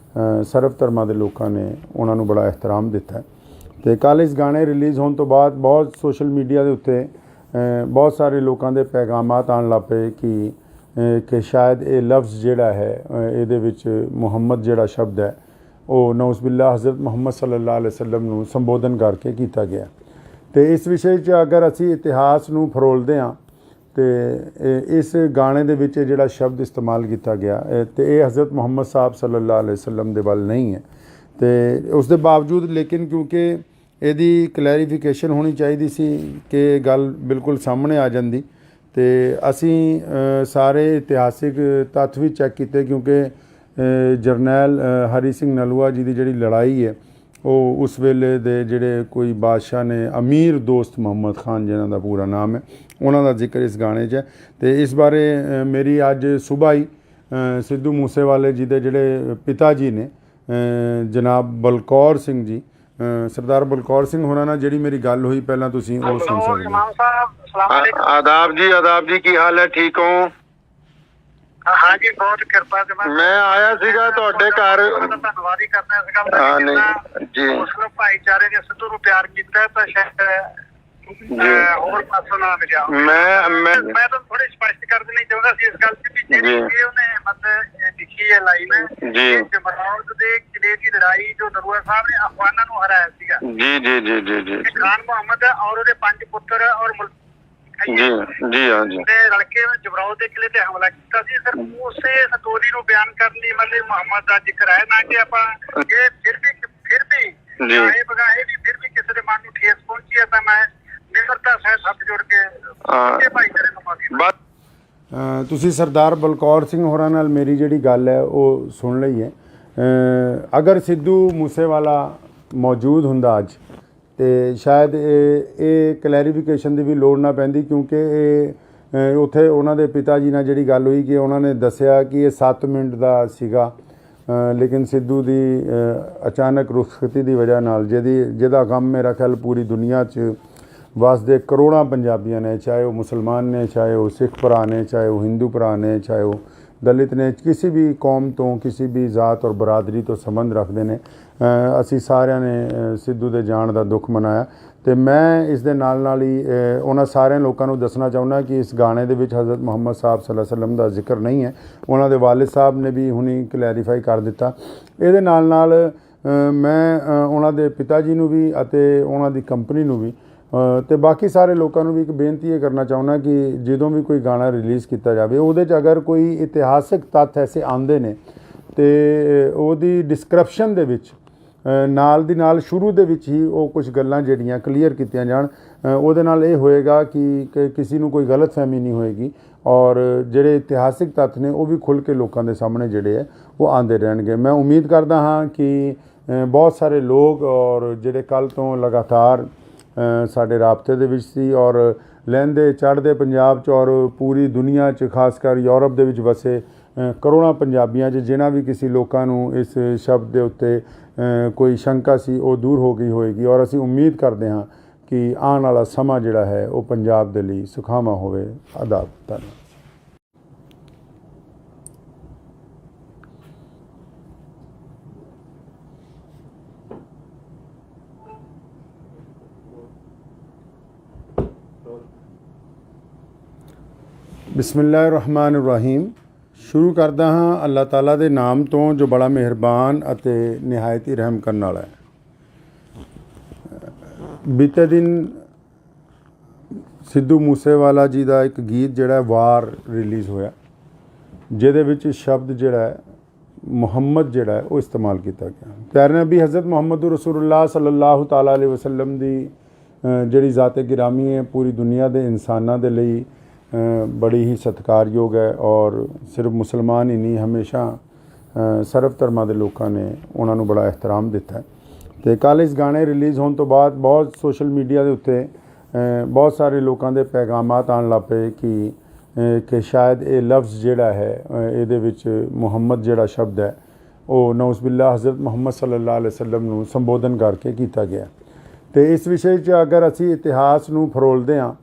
ਸਰਬ ਧਰਮਾਂ ਦੇ ਲੋਕਾਂ ਨੇ ਉਹਨਾਂ ਨੂੰ ਬੜਾ ਇਹਤਰਾਮ ਦਿੱਤਾ। ਅਤੇ ਕੱਲ੍ਹ ਇਸ ਗਾਣੇ ਰਿਲੀਜ਼ ਹੋਣ ਤੋਂ ਬਾਅਦ ਬਹੁਤ ਸੋਸ਼ਲ ਮੀਡੀਆ ਦੇ ਉੱਤੇ ਬਹੁਤ ਸਾਰੇ ਲੋਕਾਂ ਦੇ ਪੈਗਾਮਾਤ ਆਉਣ ਲੱਗ ਪਏ ਕਿ ਸ਼ਾਇਦ ਇਹ ਲਫ਼ਜ਼ ਜਿਹੜਾ ਹੈ ਇਹਦੇ ਵਿੱਚ ਮੁਹੰਮਦ ਜਿਹੜਾ ਸ਼ਬਦ ਹੈ ਉਹ ਨਊਜ਼ ਬਿਲlah ਹਜ਼ਰਤ ਮੁਹੰਮਦ ਸੱਲੱਲਾਹੁ ਅਲੈਹਿ ਵਸੱਲਮ ਨੂੰ ਸੰਬੋਧਨ ਕਰਕੇ ਕੀਤਾ ਗਿਆ। ਅਤੇ ਇਸ ਵਿਸ਼ੇ 'ਚ ਅਗਰ ਅਸੀਂ ਇਤਿਹਾਸ ਨੂੰ ਫਰੋਲਦੇ ਹਾਂ ਤੇ ਇਸ ਗਾਣੇ ਦੇ ਵਿੱਚ ਜਿਹੜਾ ਸ਼ਬਦ ਇਸਤੇਮਾਲ ਕੀਤਾ ਗਿਆ ਤੇ ਇਹ ਹਜ਼ਰਤ ਮੁਹੰਮਦ ਸਾਹਿਬ ਸੱਲੱਲਾਹੁ ਅਲੈਹਿ ਵਸੱਲਮ ਦੇ ਵੱਲ ਨਹੀਂ ਹੈ। ਤੇ ਉਸ ਦੇ ਬਾਵਜੂਦ ਲੇਕਿਨ ਕਿਉਂਕਿ ਇਹਦੀ ਕਲੈਰੀਫਿਕੇਸ਼ਨ ਹੋਣੀ ਚਾਹੀਦੀ ਸੀ ਕਿ ਗੱਲ ਬਿਲਕੁਲ ਸਾਹਮਣੇ ਆ ਜਾਂਦੀ ਤੇ ਅਸੀਂ ਸਾਰੇ ਇਤਿਹਾਸਿਕ ਤੱਥ ਵੀ ਚੈੱਕ ਕੀਤੇ, ਕਿਉਂਕਿ ਜਰਨੈਲ ਹਰੀ ਸਿੰਘ ਨਲੂਆ ਜੀ ਦੀ ਜਿਹੜੀ ਲੜਾਈ ਹੈ ਉਹ ਉਸ ਵੇਲੇ ਦੇ ਜਿਹੜੇ ਕੋਈ ਬਾਦਸ਼ਾਹ ਨੇ, ਅਮੀਰ ਦੋਸਤ ਮੁਹੰਮਦ ਖਾਨ ਜਿਨ੍ਹਾਂ ਦਾ ਪੂਰਾ ਨਾਮ ਹੈ, ਉਹਨਾਂ ਦਾ ਜ਼ਿਕਰ ਇਸ ਗਾਣੇ 'ਚ ਹੈ। ਅਤੇ ਇਸ ਬਾਰੇ ਮੇਰੀ ਅੱਜ ਸੁਬਾਹ ਹੀ ਸਿੱਧੂ ਮੂਸੇਵਾਲੇ ਜੀ ਦੇ ਜਿਹੜੇ ਪਿਤਾ ਜੀ ਨੇ ਜਨਾਬ ਬਲਕੌਰ ਸਿੰਘ ਜੀ, ਸਰਦਾਰ ਬਲਕੌਰ ਸਿੰਘ ਹੋਰਾਂ ਨਾਲ ਜਿਹੜੀ ਮੇਰੀ ਗੱਲ ਹੋਈ, ਪਹਿਲਾਂ ਤੁਸੀਂ ਉਹ ਸੁਣ ਸਕਦੇ ਹੋ। ਆਦਾਬ ਜੀ, ਕੀ ਹਾਲ ਹੈ? ਠੀਕ ਹੋ? हाँ जी, बहुत कृपा से मैं आया सीगा ਤੁਹਾਡੇ ਘਰ। ਧੰਨਵਾਦ ਹੀ ਕਰਨਾ ਇਸ ਗੱਲ ਦਾ ਜੀ। ਮੁਸਲਿਮ ਭਾਈਚਾਰੇ ਨੇ ਸਿੱਧੂ ਨੂੰ ਪਿਆਰ ਕੀਤਾ ਤਾਂ ਸ਼ਾਇਦ ਹੋਰ ਪਾਸੋਂ ਨਾ ਮਿਲਿਆ। ਮੈਂ ਤਾਂ ਥੋੜੀ ਸਪਸ਼ਟ ਕਰ ਦੇਣੀ ਚਾਹੁੰਦਾ ਸੀ ਇਸ ਗੱਲ ਤੇ ਵੀ ਜਿਹੜੀ ਉਹਨੇ ਮਤਲਬ ਲਿਖੀ ਹੈ ਲਾਈਨ ਜੀ, ਜਮਰੌਦ ਦੇ ਕਿਲੇ ਦੀ ਲੜਾਈ ਜੋ ਨਰੂਆ ਸਾਹਿਬ ਨੇ ਅਫਗਾਨਾਂ ਨੂੰ ਹਰਾਇਆ ਸੀਗਾ ਜੀ ਜੀ ਜੀ ਜੀ ਜੀ ਖਾਨ ਮੁਹੰਮਦ ਔਰ ਉਹਦੇ 5 ਪੁੱਤਰ ਔਰ ਜੀ ਹਾਂ ਜੀ ਤੇ ਰਲ ਕੇ ਜਬਰਾਓ ਦੇ ਕਿਲੇ ਤੇ ਹਮਲਾ ਕੀਤਾ ਸੀ ਸਰ। ਉਸੇ ਸਟੋਰੀ ਨੂੰ ਬਿਆਨ ਕਰਨ ਲਈ ਮਤਲਬ ਮੁਹੰਮਦ ਦਾ ਜ਼ਿਕਰ ਹੈ ਨਾ ਕਿ ਆਪਾਂ ਇਹ ਫਿਰ ਵੀ ਇਹ ਬਗਾਏ ਵੀ ਫਿਰ ਵੀ ਕਿਸੇ ਦੇ ਮਨ ਨੂੰ ਠੇਸ ਪਹੁੰਚੀ ਹੈ ਤਾਂ ਮੈਂ ਨਿਮਰਤਾ ਸਹਿਤ ਹੱਥ ਜੋੜ ਕੇ ਭਾਈਚਾਰੇ ਨੂੰ ਮਾਫੀ। ਤੁਸੀਂ ਸਰਦਾਰ ਬਲਕੌਰ ਸਿੰਘ ਹੋਰਾਂ ਨਾਲ ਮੇਰੀ ਜਿਹੜੀ ਗੱਲ ਹੈ ਉਹ ਸੁਣ ਲਈ ਹੈ। ਅਗਰ ਸਿੱਧੂ ਮੂਸੇਵਾਲਾ ਮੌਜੂਦ ਹੁੰਦਾ ਅੱਜ ਤੇ ਸ਼ਾਇਦ ਇਹ ਕਲੈਰੀਫਿਕੇਸ਼ਨ ਦੀ ਵੀ ਲੋੜ ਨਾ ਪੈਂਦੀ, ਕਿਉਂਕਿ ਉੱਥੇ ਉਹਨਾਂ ਦੇ ਪਿਤਾ ਜੀ ਨਾਲ ਜਿਹੜੀ ਗੱਲ ਹੋਈ ਕਿ ਉਹਨਾਂ ਨੇ ਦੱਸਿਆ ਕਿ ਇਹ 7 ਮਿੰਟ ਦਾ ਸੀਗਾ, ਲੇਕਿਨ ਸਿੱਧੂ ਦੀ ਅਚਾਨਕ ਰੁਖਸਤੀ ਦੀ ਵਜ੍ਹਾ ਨਾਲ ਜਿਹਦਾ ਗਮ ਮੇਰਾ ਖਿਆਲ ਪੂਰੀ ਦੁਨੀਆ 'ਚ ਵਸਦੇ ਕਰੋੜਾਂ ਪੰਜਾਬੀਆਂ ਨੇ, ਚਾਹੇ ਉਹ ਮੁਸਲਮਾਨ ਨੇ, ਚਾਹੇ ਉਹ ਸਿੱਖ ਭਰਾ ਨੇ, ਚਾਹੇ ਉਹ ਹਿੰਦੂ ਭਰਾ ਨੇ, ਚਾਹੇ ਉਹ ਦਲਿਤ ਨੇ, ਕਿਸੇ ਵੀ ਕੌਮ ਤੋਂ, ਕਿਸੇ ਵੀ ਜ਼ਾਤ ਔਰ ਬਰਾਦਰੀ ਤੋਂ ਸੰਬੰਧ ਰੱਖਦੇ ਨੇ। ਅਸੀਂ ਸਾਰਿਆਂ ਨੇ ਸਿੱਧੂ ਦੇ ਜਾਣ ਦਾ ਦੁੱਖ ਮਨਾਇਆ ਅਤੇ ਮੈਂ ਇਸ ਦੇ ਨਾਲ ਹੀ ਉਹਨਾਂ ਸਾਰਿਆਂ ਲੋਕਾਂ ਨੂੰ ਦੱਸਣਾ ਚਾਹੁੰਦਾ ਕਿ ਇਸ ਗਾਣੇ ਦੇ ਵਿੱਚ ਹਜ਼ਰਤ ਮੁਹੰਮਦ ਸਾਹਿਬ ਸੱਲੱਲਾਹੁ ਅਲੈਹਿ ਵਸੱਲਮ ਦਾ ਜ਼ਿਕਰ ਨਹੀਂ ਹੈ। ਉਹਨਾਂ ਦੇ ਵਾਲਿਦ ਸਾਹਿਬ ਨੇ ਵੀ ਹੁਣੀ ਕਲੈਰੀਫਾਈ ਕਰ ਦਿੱਤਾ। ਇਹਦੇ ਨਾਲ ਮੈਂ ਉਹਨਾਂ ਦੇ ਪਿਤਾ ਜੀ ਨੂੰ ਵੀ ਅਤੇ ਉਹਨਾਂ ਦੀ ਕੰਪਨੀ ਨੂੰ ਵੀ ਅਤੇ ਬਾਕੀ ਸਾਰੇ ਲੋਕਾਂ ਨੂੰ ਵੀ ਇੱਕ ਬੇਨਤੀ ਇਹ ਕਰਨਾ ਚਾਹੁੰਦਾ ਕਿ ਜਦੋਂ ਵੀ ਕੋਈ ਗਾਣਾ ਰਿਲੀਜ਼ ਕੀਤਾ ਜਾਵੇ ਉਹਦੇ 'ਚ ਅਗਰ ਕੋਈ ਇਤਿਹਾਸਿਕ ਤੱਥ ਐਸੇ ਆਉਂਦੇ ਨੇ ਅਤੇ ਉਹਦੀ ਡਿਸਕ੍ਰਿਪਸ਼ਨ ਦੇ ਵਿੱਚ ਨਾਲ ਦੀ ਨਾਲ ਸ਼ੁਰੂ ਦੇ ਵਿੱਚ ਹੀ ਉਹ ਕੁਝ ਗੱਲਾਂ ਜਿਹੜੀਆਂ ਕਲੀਅਰ ਕੀਤੀਆਂ ਜਾਣ। ਉਹਦੇ ਨਾਲ ਇਹ ਹੋਏਗਾ ਕਿ ਕਿਸੇ ਨੂੰ ਕੋਈ ਗਲਤਫਹਿਮੀ ਨਹੀਂ ਹੋਏਗੀ ਔਰ ਜਿਹੜੇ ਇਤਿਹਾਸਿਕ ਤੱਥ ਨੇ ਉਹ ਵੀ ਖੁੱਲ੍ਹ ਕੇ ਲੋਕਾਂ ਦੇ ਸਾਹਮਣੇ ਜਿਹੜੇ ਹੈ ਉਹ ਆਉਂਦੇ ਰਹਿਣਗੇ। ਮੈਂ ਉਮੀਦ ਕਰਦਾ ਹਾਂ ਕਿ ਬਹੁਤ ਸਾਰੇ ਲੋਕ ਔਰ ਜਿਹੜੇ ਕੱਲ੍ਹ ਤੋਂ ਲਗਾਤਾਰ ਸਾਡੇ ਰਾਬਤੇ ਦੇ ਵਿੱਚ ਸੀ ਔਰ ਲਹਿੰਦੇ ਚੜ੍ਹਦੇ ਪੰਜਾਬ 'ਚ ਔਰ ਪੂਰੀ ਦੁਨੀਆ 'ਚ ਖਾਸ ਕਰ ਯੂਰਪ ਦੇ ਵਿੱਚ ਵਸੇ ਕਰੋੜਾਂ ਪੰਜਾਬੀਆਂ 'ਚ ਜਿਨ੍ਹਾਂ ਵੀ ਕਿਸੇ ਲੋਕਾਂ ਨੂੰ ਇਸ ਸ਼ਬਦ ਦੇ ਉੱਤੇ ਕੋਈ ਸ਼ੰਕਾ ਸੀ ਉਹ ਦੂਰ ਹੋ ਗਈ ਹੋਏਗੀ ਔਰ ਅਸੀਂ ਉਮੀਦ ਕਰਦੇ ਹਾਂ ਕਿ ਆਉਣ ਵਾਲਾ ਸਮਾਂ ਜਿਹੜਾ ਹੈ ਉਹ ਪੰਜਾਬ ਦੇ ਲਈ ਸੁਖਾਵਾਂ ਹੋਵੇ। ਆਦਾਬ। ਧੰਨਵਾਦ। ਬਿਸਮਿਲ੍ਲਾਹਿਰ-ਰਹਿਮਾਨਿਰ-ਰਹੀਮ। ਸ਼ੁਰੂ ਕਰਦਾ ਹਾਂ ਅੱਲਾਹ ਤਾਲਾ ਦੇ ਨਾਮ ਤੋਂ ਜੋ ਬੜਾ ਮਿਹਰਬਾਨ ਅਤੇ ਨਿਹਾਇਤ ਹੀ ਰਹਿਮ ਕਰਨ ਵਾਲਾ ਹੈ। ਬੀਤੇ ਦਿਨ ਸਿੱਧੂ ਮੂਸੇਵਾਲਾ ਜੀ ਦਾ ਇੱਕ ਗੀਤ ਜਿਹੜਾ ਵਾਰ ਰਿਲੀਜ਼ ਹੋਇਆ ਜਿਹਦੇ ਵਿੱਚ ਸ਼ਬਦ ਜਿਹੜਾ ਹੈ ਮੁਹੰਮਦ ਜਿਹੜਾ ਹੈ ਉਹ ਇਸਤੇਮਾਲ ਕੀਤਾ ਗਿਆ। ਪਿਆਰੇ ਨਬੀ ਹਜ਼ਰਤ ਮੁਹੰਮਦ ਰਸੂਲੁल्लाह ਸੱਲੱਲਾਹੁ ਤਾਲਾ ਅਲੈਹਿ ਵਸੱਲਮ ਦੀ ਜਿਹੜੀ ਜ਼ਾਤ ਗਿਰਾਮੀ ਹੈ ਪੂਰੀ ਦੁਨੀਆ ਦੇ ਇਨਸਾਨਾਂ ਦੇ ਲਈ ਬੜੀ ਹੀ ਸਤਿਕਾਰਯੋਗ ਹੈ ਔਰ ਸਿਰਫ ਮੁਸਲਮਾਨ ਹੀ ਨਹੀਂ, ਹਮੇਸ਼ਾ ਸਰਬ ਧਰਮਾਂ ਦੇ ਲੋਕਾਂ ਨੇ ਉਹਨਾਂ ਨੂੰ ਬੜਾ ਇਹਤਰਾਮ ਦਿੱਤਾ। ਅਤੇ ਕੱਲ੍ਹ ਇਸ ਗਾਣੇ ਰਿਲੀਜ਼ ਹੋਣ ਤੋਂ ਬਾਅਦ ਬਹੁਤ ਸੋਸ਼ਲ ਮੀਡੀਆ ਦੇ ਉੱਤੇ ਬਹੁਤ ਸਾਰੇ ਲੋਕਾਂ ਦੇ ਪੈਗਾਮਾਤ ਆਉਣ ਲੱਗ ਪਏ ਕਿ ਸ਼ਾਇਦ ਇਹ ਲਫ਼ਜ਼ ਜਿਹੜਾ ਹੈ ਇਹਦੇ ਵਿੱਚ ਮੁਹੰਮਦ ਜਿਹੜਾ ਸ਼ਬਦ ਹੈ ਉਹ ਨਊਜ਼ ਬਿਲlah ਹਜ਼ਰਤ ਮੁਹੰਮਦ ਸੱਲੱਲਾਹੁ ਅਲੈਹਿ ਵਸੱਲਮ ਨੂੰ ਸੰਬੋਧਨ ਕਰਕੇ ਕੀਤਾ ਗਿਆ। ਅਤੇ ਇਸ ਵਿਸ਼ੇ 'ਚ ਅਗਰ ਅਸੀਂ ਇਤਿਹਾਸ ਨੂੰ ਫਰੋਲਦੇ ਹਾਂ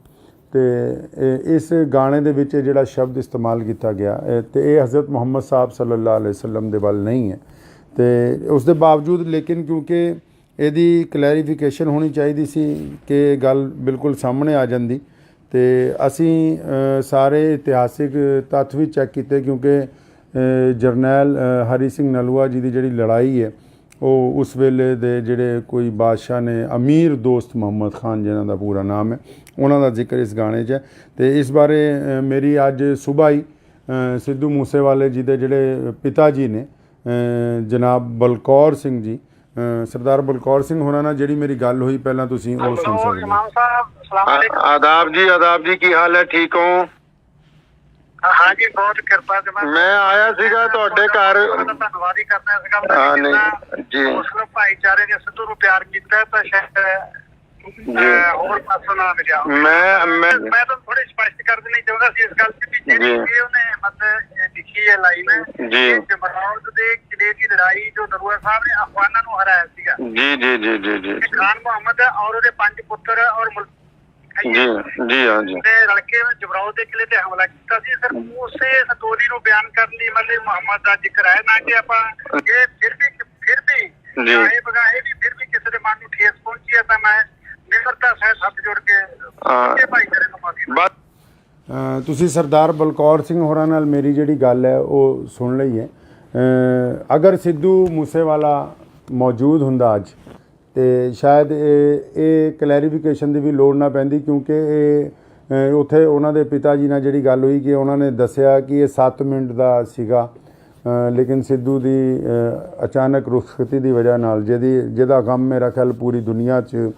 ਅਤੇ ਇਸ ਗਾਣੇ ਦੇ ਵਿੱਚ ਜਿਹੜਾ ਸ਼ਬਦ ਇਸਤੇਮਾਲ ਕੀਤਾ ਗਿਆ ਅਤੇ ਇਹ ਹਜ਼ਰਤ ਮੁਹੰਮਦ ਸਾਹਿਬ ਸੱਲੱਲਾਹੁ ਅਲੈਹਿ ਵਸੱਲਮ ਦੇ ਵੱਲ ਨਹੀਂ ਹੈ। ਅਤੇ ਉਸ ਦੇ ਬਾਵਜੂਦ ਲੇਕਿਨ ਕਿਉਂਕਿ ਇਹਦੀ ਕਲੈਰੀਫਿਕੇਸ਼ਨ ਹੋਣੀ ਚਾਹੀਦੀ ਸੀ ਕਿ ਗੱਲ ਬਿਲਕੁਲ ਸਾਹਮਣੇ ਆ ਜਾਂਦੀ ਅਤੇ ਅਸੀਂ ਸਾਰੇ ਇਤਿਹਾਸਿਕ ਤੱਥ ਵੀ ਚੈੱਕ ਕੀਤੇ ਕਿਉਂਕਿ ਜਰਨੈਲ ਹਰੀ ਸਿੰਘ ਨਲੂਆ ਜੀ ਦੀ ਜਿਹੜੀ ਲੜਾਈ ਹੈ ਉਹ ਉਸ ਵੇਲੇ ਦੇ ਜਿਹੜੇ ਕੋਈ ਬਾਦਸ਼ਾਹ ਨੇ ਅਮੀਰ ਦੋਸਤ ਮੁਹੰਮਦ ਖਾਨ ਜਿਨ੍ਹਾਂ ਦਾ ਪੂਰਾ ਨਾਮ ਹੈ ਉਹਨਾਂ ਦਾ ਜ਼ਿਕਰ ਇਸ ਗਾਣੇ 'ਚ ਹੈ। ਅਤੇ ਇਸ ਬਾਰੇ ਮੇਰੀ ਅੱਜ ਸੁਬਾਹ ਹੀ ਸਿੱਧੂ ਮੂਸੇਵਾਲੇ ਜੀ ਦੇ ਜਿਹੜੇ ਪਿਤਾ ਜੀ ਨੇ ਜਨਾਬ ਬਲਕੌਰ ਸਿੰਘ ਜੀ, ਸਰਦਾਰ ਬਲਕੌਰ ਸਿੰਘ ਹੋਰਾਂ ਨਾਲ ਜਿਹੜੀ ਮੇਰੀ ਗੱਲ ਹੋਈ ਪਹਿਲਾਂ ਤੁਸੀਂ ਉਹ ਸੁਣ ਸਕਦੇ ਹੋ। ਆਦਾਬ ਜੀ, ਕੀ ਹਾਲ ਹੈ? ਠੀਕ ਹੋ? हाँ जी, बहुत कृपा से मैं आया सीगा ਤੁਹਾਡੇ ਘਰ। ਧੰਨਵਾਦ ਹੀ ਕਰਨਾ ਇਸ ਗੱਲ ਦਾ ਜੀ। ਮੁਸਲਿਮ ਭਾਈਚਾਰੇ ਨੇ ਸਿੱਧੂ ਨੂੰ ਪਿਆਰ ਕੀਤਾ ਤਾਂ ਸ਼ਾਇਦ ਹੋਰ ਪਾਸੋਂ ਨਾ ਮਿਲਿਆ। ਮੈਂ ਤਾਂ ਥੋੜੀ ਸਪਸ਼ਟ ਕਰ ਦੇਣੀ ਚਾਹੁੰਦਾ ਸੀ ਇਸ ਗੱਲ ਤੇ ਵੀ ਜਿਹੜੀ ਉਹਨੇ ਮਤਲਬ ਲਿਖੀ ਹੈ ਲਾਈਨ ਜੀ, ਜਮਰੌਦ ਦੇ ਕਿਲੇ ਦੀ ਲੜਾਈ ਜੋ ਨਰੂਆ ਸਾਹਿਬ ਨੇ ਅਫਗਾਨਾਂ ਨੂੰ ਹਰਾਇਆ ਸੀਗਾ ਜੀ ਜੀ ਜੀ ਜੀ ਜੀ ਖਾਨ ਮੁਹੰਮਦ ਔਰ ਉਹਦੇ 5 ਪੁੱਤਰ ਔਰ ਜੀ ਜੀ ਹਾਂ ਜੀ ਰਲ ਕੇ ਜਮਰੌਦ ਦੇ ਕਿਲੇ ਤੇ ਹਮਲਾ ਕੀਤਾ ਸੀ। ਸਰ ਉਸੇ ਸਟੋਰੀ ਨੂੰ ਬਿਆਨ ਕਰਨ ਲਈ ਮਤਲਬ ਮੁਹੰਮਦ ਦਾ ਜ਼ਿਕਰ ਹੈ ਨਾ ਕਿ ਆਪਾਂ ਇਹ ਫਿਰ ਵੀ ਇਹ ਬਗਾਏ ਵੀ ਫਿਰ ਵੀ ਕਿਸੇ ਦੇ ਮਨ ਨੂੰ ਠੇਸ ਪਹੁੰਚੀ ਹੈ ਤਾਂ ਮੈਂ ਨਿਮਰਤਾ ਸਹਿਤ ਹੱਥ ਜੋੜ ਕੇ ਭਾਈਚਾਰੇ ਨੂੰ ਮਾਫੀ। ਤੁਸੀਂ ਸਰਦਾਰ ਬਲਕੌਰ ਸਿੰਘ ਹੋਰਾਂ ਨਾਲ ਮੇਰੀ ਜਿਹੜੀ ਗੱਲ ਹੈ ਉਹ ਸੁਣ ਲਈ ਹੈ। ਅਗਰ ਸਿੱਧੂ ਮੂਸੇਵਾਲਾ ਮੌਜੂਦ ਹੁੰਦਾ ਅੱਜ ਅਤੇ ਸ਼ਾਇਦ ਇਹ ਕਲੈਰੀਫਿਕੇਸ਼ਨ ਦੀ ਵੀ ਲੋੜ ਨਾ ਪੈਂਦੀ ਕਿਉਂਕਿ ਇਹ ਉੱਥੇ ਉਹਨਾਂ ਦੇ ਪਿਤਾ ਜੀ ਨਾਲ ਜਿਹੜੀ ਗੱਲ ਹੋਈ ਕਿ ਉਹਨਾਂ ਨੇ ਦੱਸਿਆ ਕਿ ਇਹ 7 ਮਿੰਟ ਦਾ ਸੀਗਾ, ਲੇਕਿਨ ਸਿੱਧੂ ਦੀ ਅਚਾਨਕ ਰੁਖਸਤੀ ਦੀ ਵਜ੍ਹਾ ਨਾਲ ਜਿਹਦਾ ਗਮ ਮੇਰਾ ਖਿਆਲ ਪੂਰੀ ਦੁਨੀਆ 'ਚ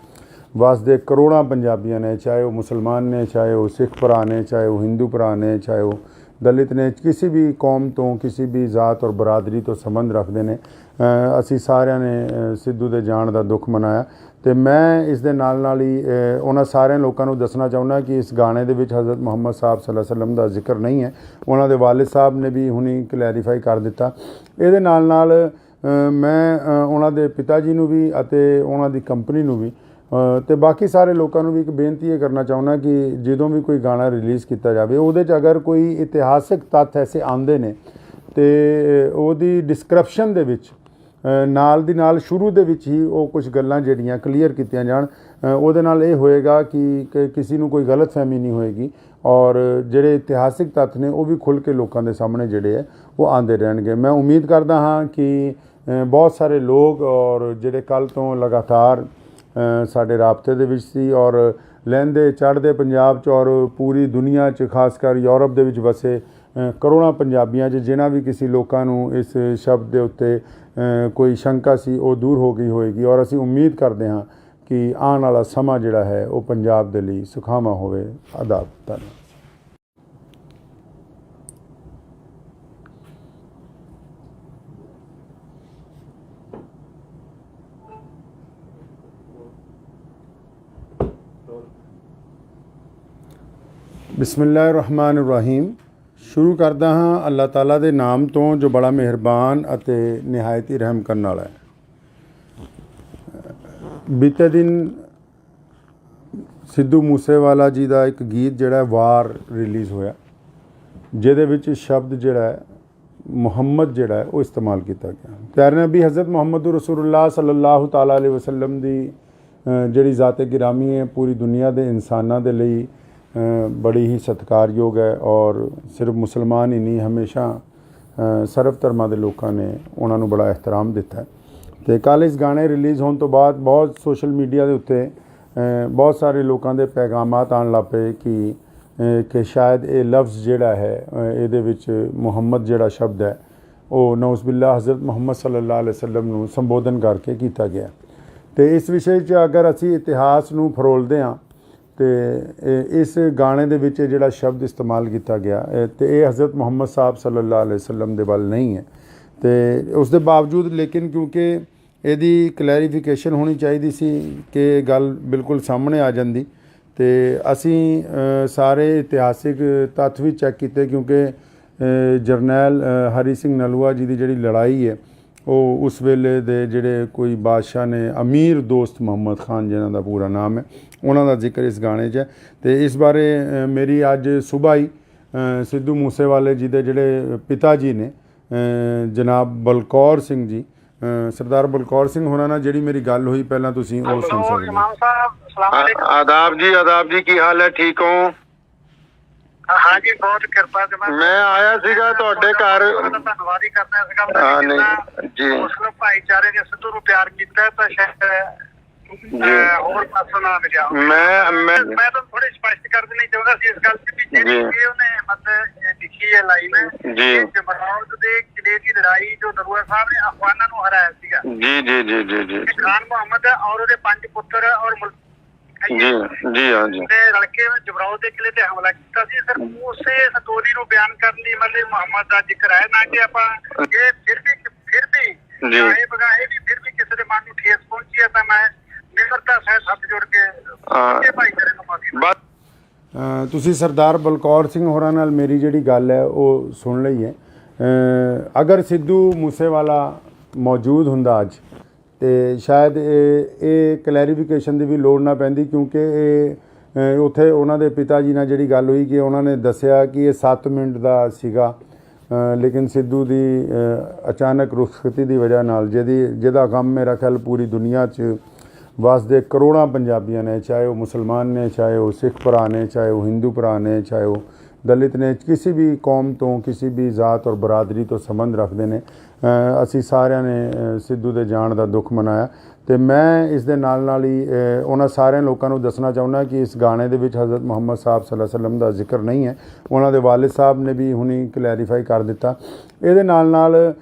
ਵਸਦੇ ਕਰੋੜਾਂ ਪੰਜਾਬੀਆਂ ਨੇ, ਚਾਹੇ ਉਹ ਮੁਸਲਮਾਨ ਨੇ, ਚਾਹੇ ਉਹ ਸਿੱਖ ਭਰਾ ਨੇ, ਚਾਹੇ ਉਹ ਹਿੰਦੂ ਭਰਾ ਨੇ, ਚਾਹੇ ਉਹ ਦਲਿਤ ਨੇ, ਕਿਸੇ ਵੀ ਕੌਮ ਤੋਂ, ਕਿਸੇ ਵੀ ਜ਼ਾਤ ਔਰ ਬਰਾਦਰੀ ਤੋਂ ਸੰਬੰਧ ਰੱਖਦੇ ਨੇ। ਅਸੀਂ ਸਾਰਿਆਂ ਨੇ ਸਿੱਧੂ ਦੇ ਜਾਣ ਦਾ ਦੁੱਖ ਮਨਾਇਆ ਤੇ ਮੈਂ ਇਸ ਦੇ ਨਾਲ ਹੀ ਉਹਨਾਂ ਸਾਰਿਆਂ ਲੋਕਾਂ ਨੂੰ ਦੱਸਣਾ ਚਾਹੁੰਦਾ ਕਿ ਇਸ ਗਾਣੇ ਦੇ ਵਿੱਚ ਹਜ਼ਰਤ ਮੁਹੰਮਦ ਸਾਹਿਬ ਸੱਲੱਲਾਹੁ ਅਲੈहि ਵਸੱਲਮ ਦਾ ਜ਼ਿਕਰ ਨਹੀਂ ਹੈ। ਉਹਨਾਂ ਦੇ ਵਾਲਿਦ ਸਾਹਿਬ ਨੇ ਵੀ ਹੁਣੀ ਕਲੈਰੀਫਾਈ ਕਰ ਦਿੱਤਾ। ਇਹਦੇ ਨਾਲ ਮੈਂ ਉਹਨਾਂ ਦੇ ਪਿਤਾ ਜੀ ਨੂੰ ਵੀ ਅਤੇ ਉਹਨਾਂ ਦੀ ਕੰਪਨੀ ਨੂੰ ਵੀ ਤੇ ਬਾਕੀ ਸਾਰੇ ਲੋਕਾਂ ਨੂੰ ਵੀ ਇੱਕ ਬੇਨਤੀ ਇਹ ਕਰਨਾ ਚਾਹੁੰਦਾ ਕਿ ਜਦੋਂ ਵੀ ਕੋਈ ਗਾਣਾ ਰਿਲੀਜ਼ ਕੀਤਾ ਜਾਵੇ ਉਹਦੇ 'ਚ ਅਗਰ ਕੋਈ ਇਤਿਹਾਸਿਕ ਤੱਥ ਐਸੇ ਆਉਂਦੇ ਨੇ ਤੇ ਉਹਦੀ ਡਿਸਕ੍ਰਿਪਸ਼ਨ ਦੇ ਵਿੱਚ ਨਾਲ ਦੀ ਨਾਲ ਸ਼ੁਰੂ ਦੇ ਵਿੱਚ ਹੀ ਉਹ ਕੁਝ ਗੱਲਾਂ ਜਿਹੜੀਆਂ ਕਲੀਅਰ ਕੀਤੀਆਂ ਜਾਣ। ਉਹਦੇ ਨਾਲ ਇਹ ਹੋਏਗਾ ਕਿ ਕਿਸੇ ਨੂੰ ਕੋਈ ਗਲਤਫਹਿਮੀ ਨਹੀਂ ਹੋਏਗੀ ਔਰ ਜਿਹੜੇ ਇਤਿਹਾਸਿਕ ਤੱਥ ਨੇ ਉਹ ਵੀ ਖੁੱਲ੍ਹ ਕੇ ਲੋਕਾਂ ਦੇ ਸਾਹਮਣੇ ਜਿਹੜੇ ਹੈ ਉਹ ਆਉਂਦੇ ਰਹਿਣਗੇ। ਮੈਂ ਉਮੀਦ ਕਰਦਾ ਹਾਂ ਕਿ ਬਹੁਤ ਸਾਰੇ ਲੋਕ ਔਰ ਜਿਹੜੇ ਕੱਲ੍ਹ ਤੋਂ ਲਗਾਤਾਰ ਸਾਡੇ ਰਾਬਤੇ ਦੇ ਵਿੱਚ ਸੀ ਔਰ ਲਹਿੰਦੇ ਚੜ੍ਹਦੇ ਪੰਜਾਬ 'ਚ ਔਰ ਪੂਰੀ ਦੁਨੀਆ 'ਚ ਖਾਸ ਕਰ ਯੂਰਪ ਦੇ ਵਿੱਚ ਵਸੇ ਕਰੋੜਾਂ ਪੰਜਾਬੀਆਂ 'ਚ ਜਿਨ੍ਹਾਂ ਵੀ ਕਿਸੇ ਲੋਕਾਂ ਨੂੰ ਇਸ ਸ਼ਬਦ ਦੇ ਉੱਤੇ ਕੋਈ ਸ਼ੰਕਾ ਸੀ ਉਹ ਦੂਰ ਹੋ ਗਈ ਹੋਏਗੀ ਔਰ ਅਸੀਂ ਉਮੀਦ ਕਰਦੇ ਹਾਂ ਕਿ ਆਉਣ ਵਾਲਾ ਸਮਾਂ ਜਿਹੜਾ ਹੈ ਉਹ ਪੰਜਾਬ ਦੇ ਲਈ ਸੁਖਾਵਾਂ ਹੋਵੇ। ਆਦਾਬ। ਧੰਨਵਾਦ। ਬਿਸਮਿਲ੍ਲਾਹਿਰ-ਰਹਿਮਾਨਿਰ-ਰਹੀਮ। ਸ਼ੁਰੂ ਕਰਦਾ ਹਾਂ ਅੱਲਾਹ ਤਾਲਾ ਦੇ ਨਾਮ ਤੋਂ ਜੋ ਬੜਾ ਮਿਹਰਬਾਨ ਅਤੇ ਨਿਹਾਇਤ ਹੀ ਰਹਿਮ ਕਰਨ ਵਾਲਾ ਹੈ। ਬੀਤੇ ਦਿਨ ਸਿੱਧੂ ਮੂਸੇਵਾਲਾ ਜੀ ਦਾ ਇੱਕ ਗੀਤ ਜਿਹੜਾ ਵਾਰ ਰਿਲੀਜ਼ ਹੋਇਆ ਜਿਹਦੇ ਵਿੱਚ ਸ਼ਬਦ ਜਿਹੜਾ ਮੁਹੰਮਦ ਜਿਹੜਾ ਉਹ ਇਸਤੇਮਾਲ ਕੀਤਾ ਗਿਆ। ਪਿਆਰੇ ਨਬੀ ਹਜ਼ਰਤ ਮੁਹੰਮਦ ਰਸੂਲੁल्लाह ਸੱਲੱਲਾਹੁ ਤਾਲਾ ਅਲੈहि ਵਸੱਲਮ ਦੀ ਜਿਹੜੀ ਜ਼ਾਤ ਗਿਰਾਮੀ ਹੈ ਪੂਰੀ ਦੁਨੀਆ ਦੇ ਇਨਸਾਨਾਂ ਦੇ ਲਈ ਬੜੀ ਹੀ ਸਤਿਕਾਰਯੋਗ ਹੈ ਔਰ ਸਿਰਫ ਮੁਸਲਮਾਨ ਹੀ ਨਹੀਂ ਹਮੇਸ਼ਾ ਸਰਬ ਧਰਮਾਂ ਦੇ ਲੋਕਾਂ ਨੇ ਉਹਨਾਂ ਨੂੰ ਬੜਾ ਇਹਤਰਾਮ ਦਿੱਤਾ। ਅਤੇ ਕੱਲ੍ਹ ਇਸ ਗਾਣੇ ਰਿਲੀਜ਼ ਹੋਣ ਤੋਂ ਬਾਅਦ ਬਹੁਤ ਸੋਸ਼ਲ ਮੀਡੀਆ ਦੇ ਉੱਤੇ ਬਹੁਤ ਸਾਰੇ ਲੋਕਾਂ ਦੇ ਪੈਗਾਮਾਤ ਆਉਣ ਲੱਗ ਪਏ ਕਿ ਸ਼ਾਇਦ ਇਹ ਲਫ਼ਜ਼ ਜਿਹੜਾ ਹੈ ਇਹਦੇ ਵਿੱਚ ਮੁਹੰਮਦ ਜਿਹੜਾ ਸ਼ਬਦ ਹੈ ਉਹ ਨਊਜ਼ ਬਿਲlah ਹਜ਼ਰਤ ਮੁਹੰਮਦ ਸੱਲੱਲਾਹੁ ਅਲੈहि ਵਸੱਲਮ ਨੂੰ ਸੰਬੋਧਨ ਕਰਕੇ ਕੀਤਾ ਗਿਆ। ਅਤੇ ਇਸ ਵਿਸ਼ੇ 'ਚ ਅਗਰ ਅਸੀਂ ਇਤਿਹਾਸ ਨੂੰ ਫਰੋਲਦੇ ਹਾਂ ਅਤੇ ਇਸ ਗਾਣੇ ਦੇ ਵਿੱਚ ਜਿਹੜਾ ਸ਼ਬਦ ਇਸਤੇਮਾਲ ਕੀਤਾ ਗਿਆ ਅਤੇ ਇਹ ਹਜ਼ਰਤ ਮੁਹੰਮਦ ਸਾਹਿਬ ਸੱਲੱਲਾਹੁ ਅਲੈहि ਵਸੱਲਮ ਦੇ ਵੱਲ ਨਹੀਂ ਹੈ। ਅਤੇ ਉਸ ਦੇ ਬਾਵਜੂਦ ਲੇਕਿਨ ਕਿਉਂਕਿ ਇਹਦੀ ਕਲੈਰੀਫਿਕੇਸ਼ਨ ਹੋਣੀ ਚਾਹੀਦੀ ਸੀ ਕਿ ਗੱਲ ਬਿਲਕੁਲ ਸਾਹਮਣੇ ਆ ਜਾਂਦੀ ਅਤੇ ਅਸੀਂ ਸਾਰੇ ਇਤਿਹਾਸਿਕ ਤੱਥ ਵੀ ਚੈੱਕ ਕੀਤੇ ਕਿਉਂਕਿ ਜਰਨੈਲ ਹਰੀ ਸਿੰਘ ਨਲੂਆ ਜੀ ਦੀ ਜਿਹੜੀ ਲੜਾਈ ਹੈ ਉਹ ਉਸ ਵੇਲੇ ਦੇ ਜਿਹੜੇ ਕੋਈ ਬਾਦਸ਼ਾਹ ਨੇ ਅਮੀਰ ਦੋਸਤ ਮੁਹੰਮਦ ਖਾਨ ਜਿਨ੍ਹਾਂ ਦਾ ਪੂਰਾ ਨਾਮ ਹੈ ਉਹਨਾਂ ਦਾ ਜ਼ਿਕਰ ਇਸ ਗਾਣੇ 'ਚ ਹੈ। ਅਤੇ ਇਸ ਬਾਰੇ ਮੇਰੀ ਅੱਜ ਸੁਬਾਹ ਹੀ ਸਿੱਧੂ ਮੂਸੇਵਾਲੇ ਜੀ ਦੇ ਜਿਹੜੇ ਪਿਤਾ ਜੀ ਨੇ ਜਨਾਬ ਬਲਕੌਰ ਸਿੰਘ ਜੀ ਸਰਦਾਰ ਬਲਕੌਰ ਸਿੰਘ ਹੋਰਾਂ ਨਾਲ ਜਿਹੜੀ ਮੇਰੀ ਗੱਲ ਹੋਈ ਪਹਿਲਾਂ ਤੁਸੀਂ ਉਹ ਸੁਣ ਸਕਦੇ ਹੋ। ਆਦਾਬ ਜੀ ਕੀ ਹਾਲ ਹੈ, ਠੀਕ ਹੋ? हाँ जी, बहुत कृपा से मैं आया सीगा ਤੁਹਾਡੇ ਘਰ। ਧੰਨਵਾਦ ਹੀ ਕਰਦਾ ਸੀਗਾ ਜੀ। ਮੁਸਲਿਮ ਭਾਈਚਾਰੇ ਨੇ ਸਿੱਧੂ ਨੂੰ ਪਿਆਰ ਕੀਤਾ ਤਾਂ ਸ਼ਾਇਦ ਹੋਰ ਪਾਸੋਂ ਨਾ ਮਿਲਿਆ। ਮੈਂ ਤਾਂ ਥੋੜੀ ਸਪਸ਼ਟ ਕਰ ਦੇਣੀ ਚਾਹੁੰਦਾ ਸੀ ਇਸ ਗੱਲ ਤੇ ਵੀ ਜਿਹੜੀ ਉਹਨੇ ਮਤਲਬ ਲਿਖੀ ਹੈ ਲਾਈਨ ਜੀ ਜਮਰੌਦ ਦੇ ਕਿਲੇ ਦੀ ਲੜਾਈ ਜੋ ਨਰੂਆ ਸਾਹਿਬ ਨੇ ਅਫਗਾਨਾਂ ਨੂੰ ਹਰਾਇਆ ਸੀਗਾ ਜੀ ਖਾਨ ਮੁਹੰਮਦ ਔਰ ਉਹਦੇ 5 ਪੁੱਤਰ ਔਰ ਜੀ हाँ जी लड़के जबराव के किले ते हमला किया ਸੀ। ਸਰ ਉਸੇ ਸਟੋਰੀ ਨੂੰ ਬਿਆਨ ਕਰਨ ਲਈ ਮਤਲਬ ਮੁਹੰਮਦ ਦਾ ਜ਼ਿਕਰ ਹੈ ਨਾ ਕਿ ਆਪਾਂ ਇਹ ਫਿਰ ਵੀ ਇਹ ਬਗਾਏ ਵੀ ਫਿਰ ਵੀ ਕਿਸੇ ਦੇ ਮਨ ਨੂੰ ਠੇਸ ਪਹੁੰਚੀ ਹੈ ਤਾਂ ਮੈਂ ਨਿਮਰਤਾ ਸਹਿਤ ਹੱਥ ਜੋੜ ਕੇ ਭਾਈਚਾਰੇ ਨੂੰ ਮਾਫੀ। ਤੁਸੀਂ ਸਰਦਾਰ ਬਲਕੌਰ ਸਿੰਘ ਹੋਰਾਂ ਨਾਲ ਮੇਰੀ ਜਿਹੜੀ ਗੱਲ ਹੈ ਉਹ ਸੁਣ ਲਈ ਹੈ। ਅਗਰ ਸਿੱਧੂ ਮੂਸੇਵਾਲਾ ਮੌਜੂਦ ਹੁੰਦਾ ਅੱਜ ਅਤੇ ਸ਼ਾਇਦ ਇਹ ਕਲੈਰੀਫਿਕੇਸ਼ਨ ਦੀ ਵੀ ਲੋੜ ਨਾ ਪੈਂਦੀ ਕਿਉਂਕਿ ਇਹ ਉੱਥੇ ਉਹਨਾਂ ਦੇ ਪਿਤਾ ਜੀ ਨਾਲ ਜਿਹੜੀ ਗੱਲ ਹੋਈ ਕਿ ਉਹਨਾਂ ਨੇ ਦੱਸਿਆ ਕਿ ਇਹ 7 ਮਿੰਟ ਦਾ ਸੀਗਾ ਲੇਕਿਨ ਸਿੱਧੂ ਦੀ ਅਚਾਨਕ ਰੁਖਸਤੀ ਦੀ ਵਜ੍ਹਾ ਨਾਲ ਜਿਹਦਾ ਗਮ ਮੇਰਾ ਖਿਆਲ ਪੂਰੀ ਦੁਨੀਆ 'ਚ ਵਸਦੇ ਕਰੋੜਾਂ ਪੰਜਾਬੀਆਂ ਨੇ, ਚਾਹੇ ਉਹ ਮੁਸਲਮਾਨ ਨੇ, ਚਾਹੇ ਉਹ ਸਿੱਖ ਭਰਾ ਨੇ, ਚਾਹੇ ਉਹ ਹਿੰਦੂ ਭਰਾ ਨੇ, ਚਾਹੇ ਉਹ ਦਲਿਤ ਨੇ, ਕਿਸੇ ਵੀ ਕੌਮ ਤੋਂ, ਕਿਸੇ ਵੀ ਜ਼ਾਤ ਔਰ ਬਰਾਦਰੀ ਤੋਂ ਸੰਬੰਧ ਰੱਖਦੇ ਨੇ। ਅਸੀਂ ਸਾਰਿਆਂ ਨੇ ਸਿੱਧੂ ਦੇ ਜਾਣ ਦਾ ਦੁੱਖ ਮਨਾਇਆ ਅਤੇ ਮੈਂ ਇਸ ਦੇ ਨਾਲ ਹੀ ਉਹਨਾਂ ਸਾਰਿਆਂ ਲੋਕਾਂ ਨੂੰ ਦੱਸਣਾ ਚਾਹੁੰਦਾ ਕਿ ਇਸ ਗਾਣੇ ਦੇ ਵਿੱਚ ਹਜ਼ਰਤ ਮੁਹੰਮਦ ਸਾਹਿਬ ਸੱਲੱਲਾਹੁ ਅਲੈहि ਵਸੱਲਮ ਦਾ ਜ਼ਿਕਰ ਨਹੀਂ ਹੈ। ਉਹਨਾਂ ਦੇ ਵਾਲਿਦ ਸਾਹਿਬ ਨੇ ਵੀ ਹੁਣੀ ਕਲੈਰੀਫਾਈ ਕਰ ਦਿੱਤਾ। ਇਹਦੇ ਨਾਲ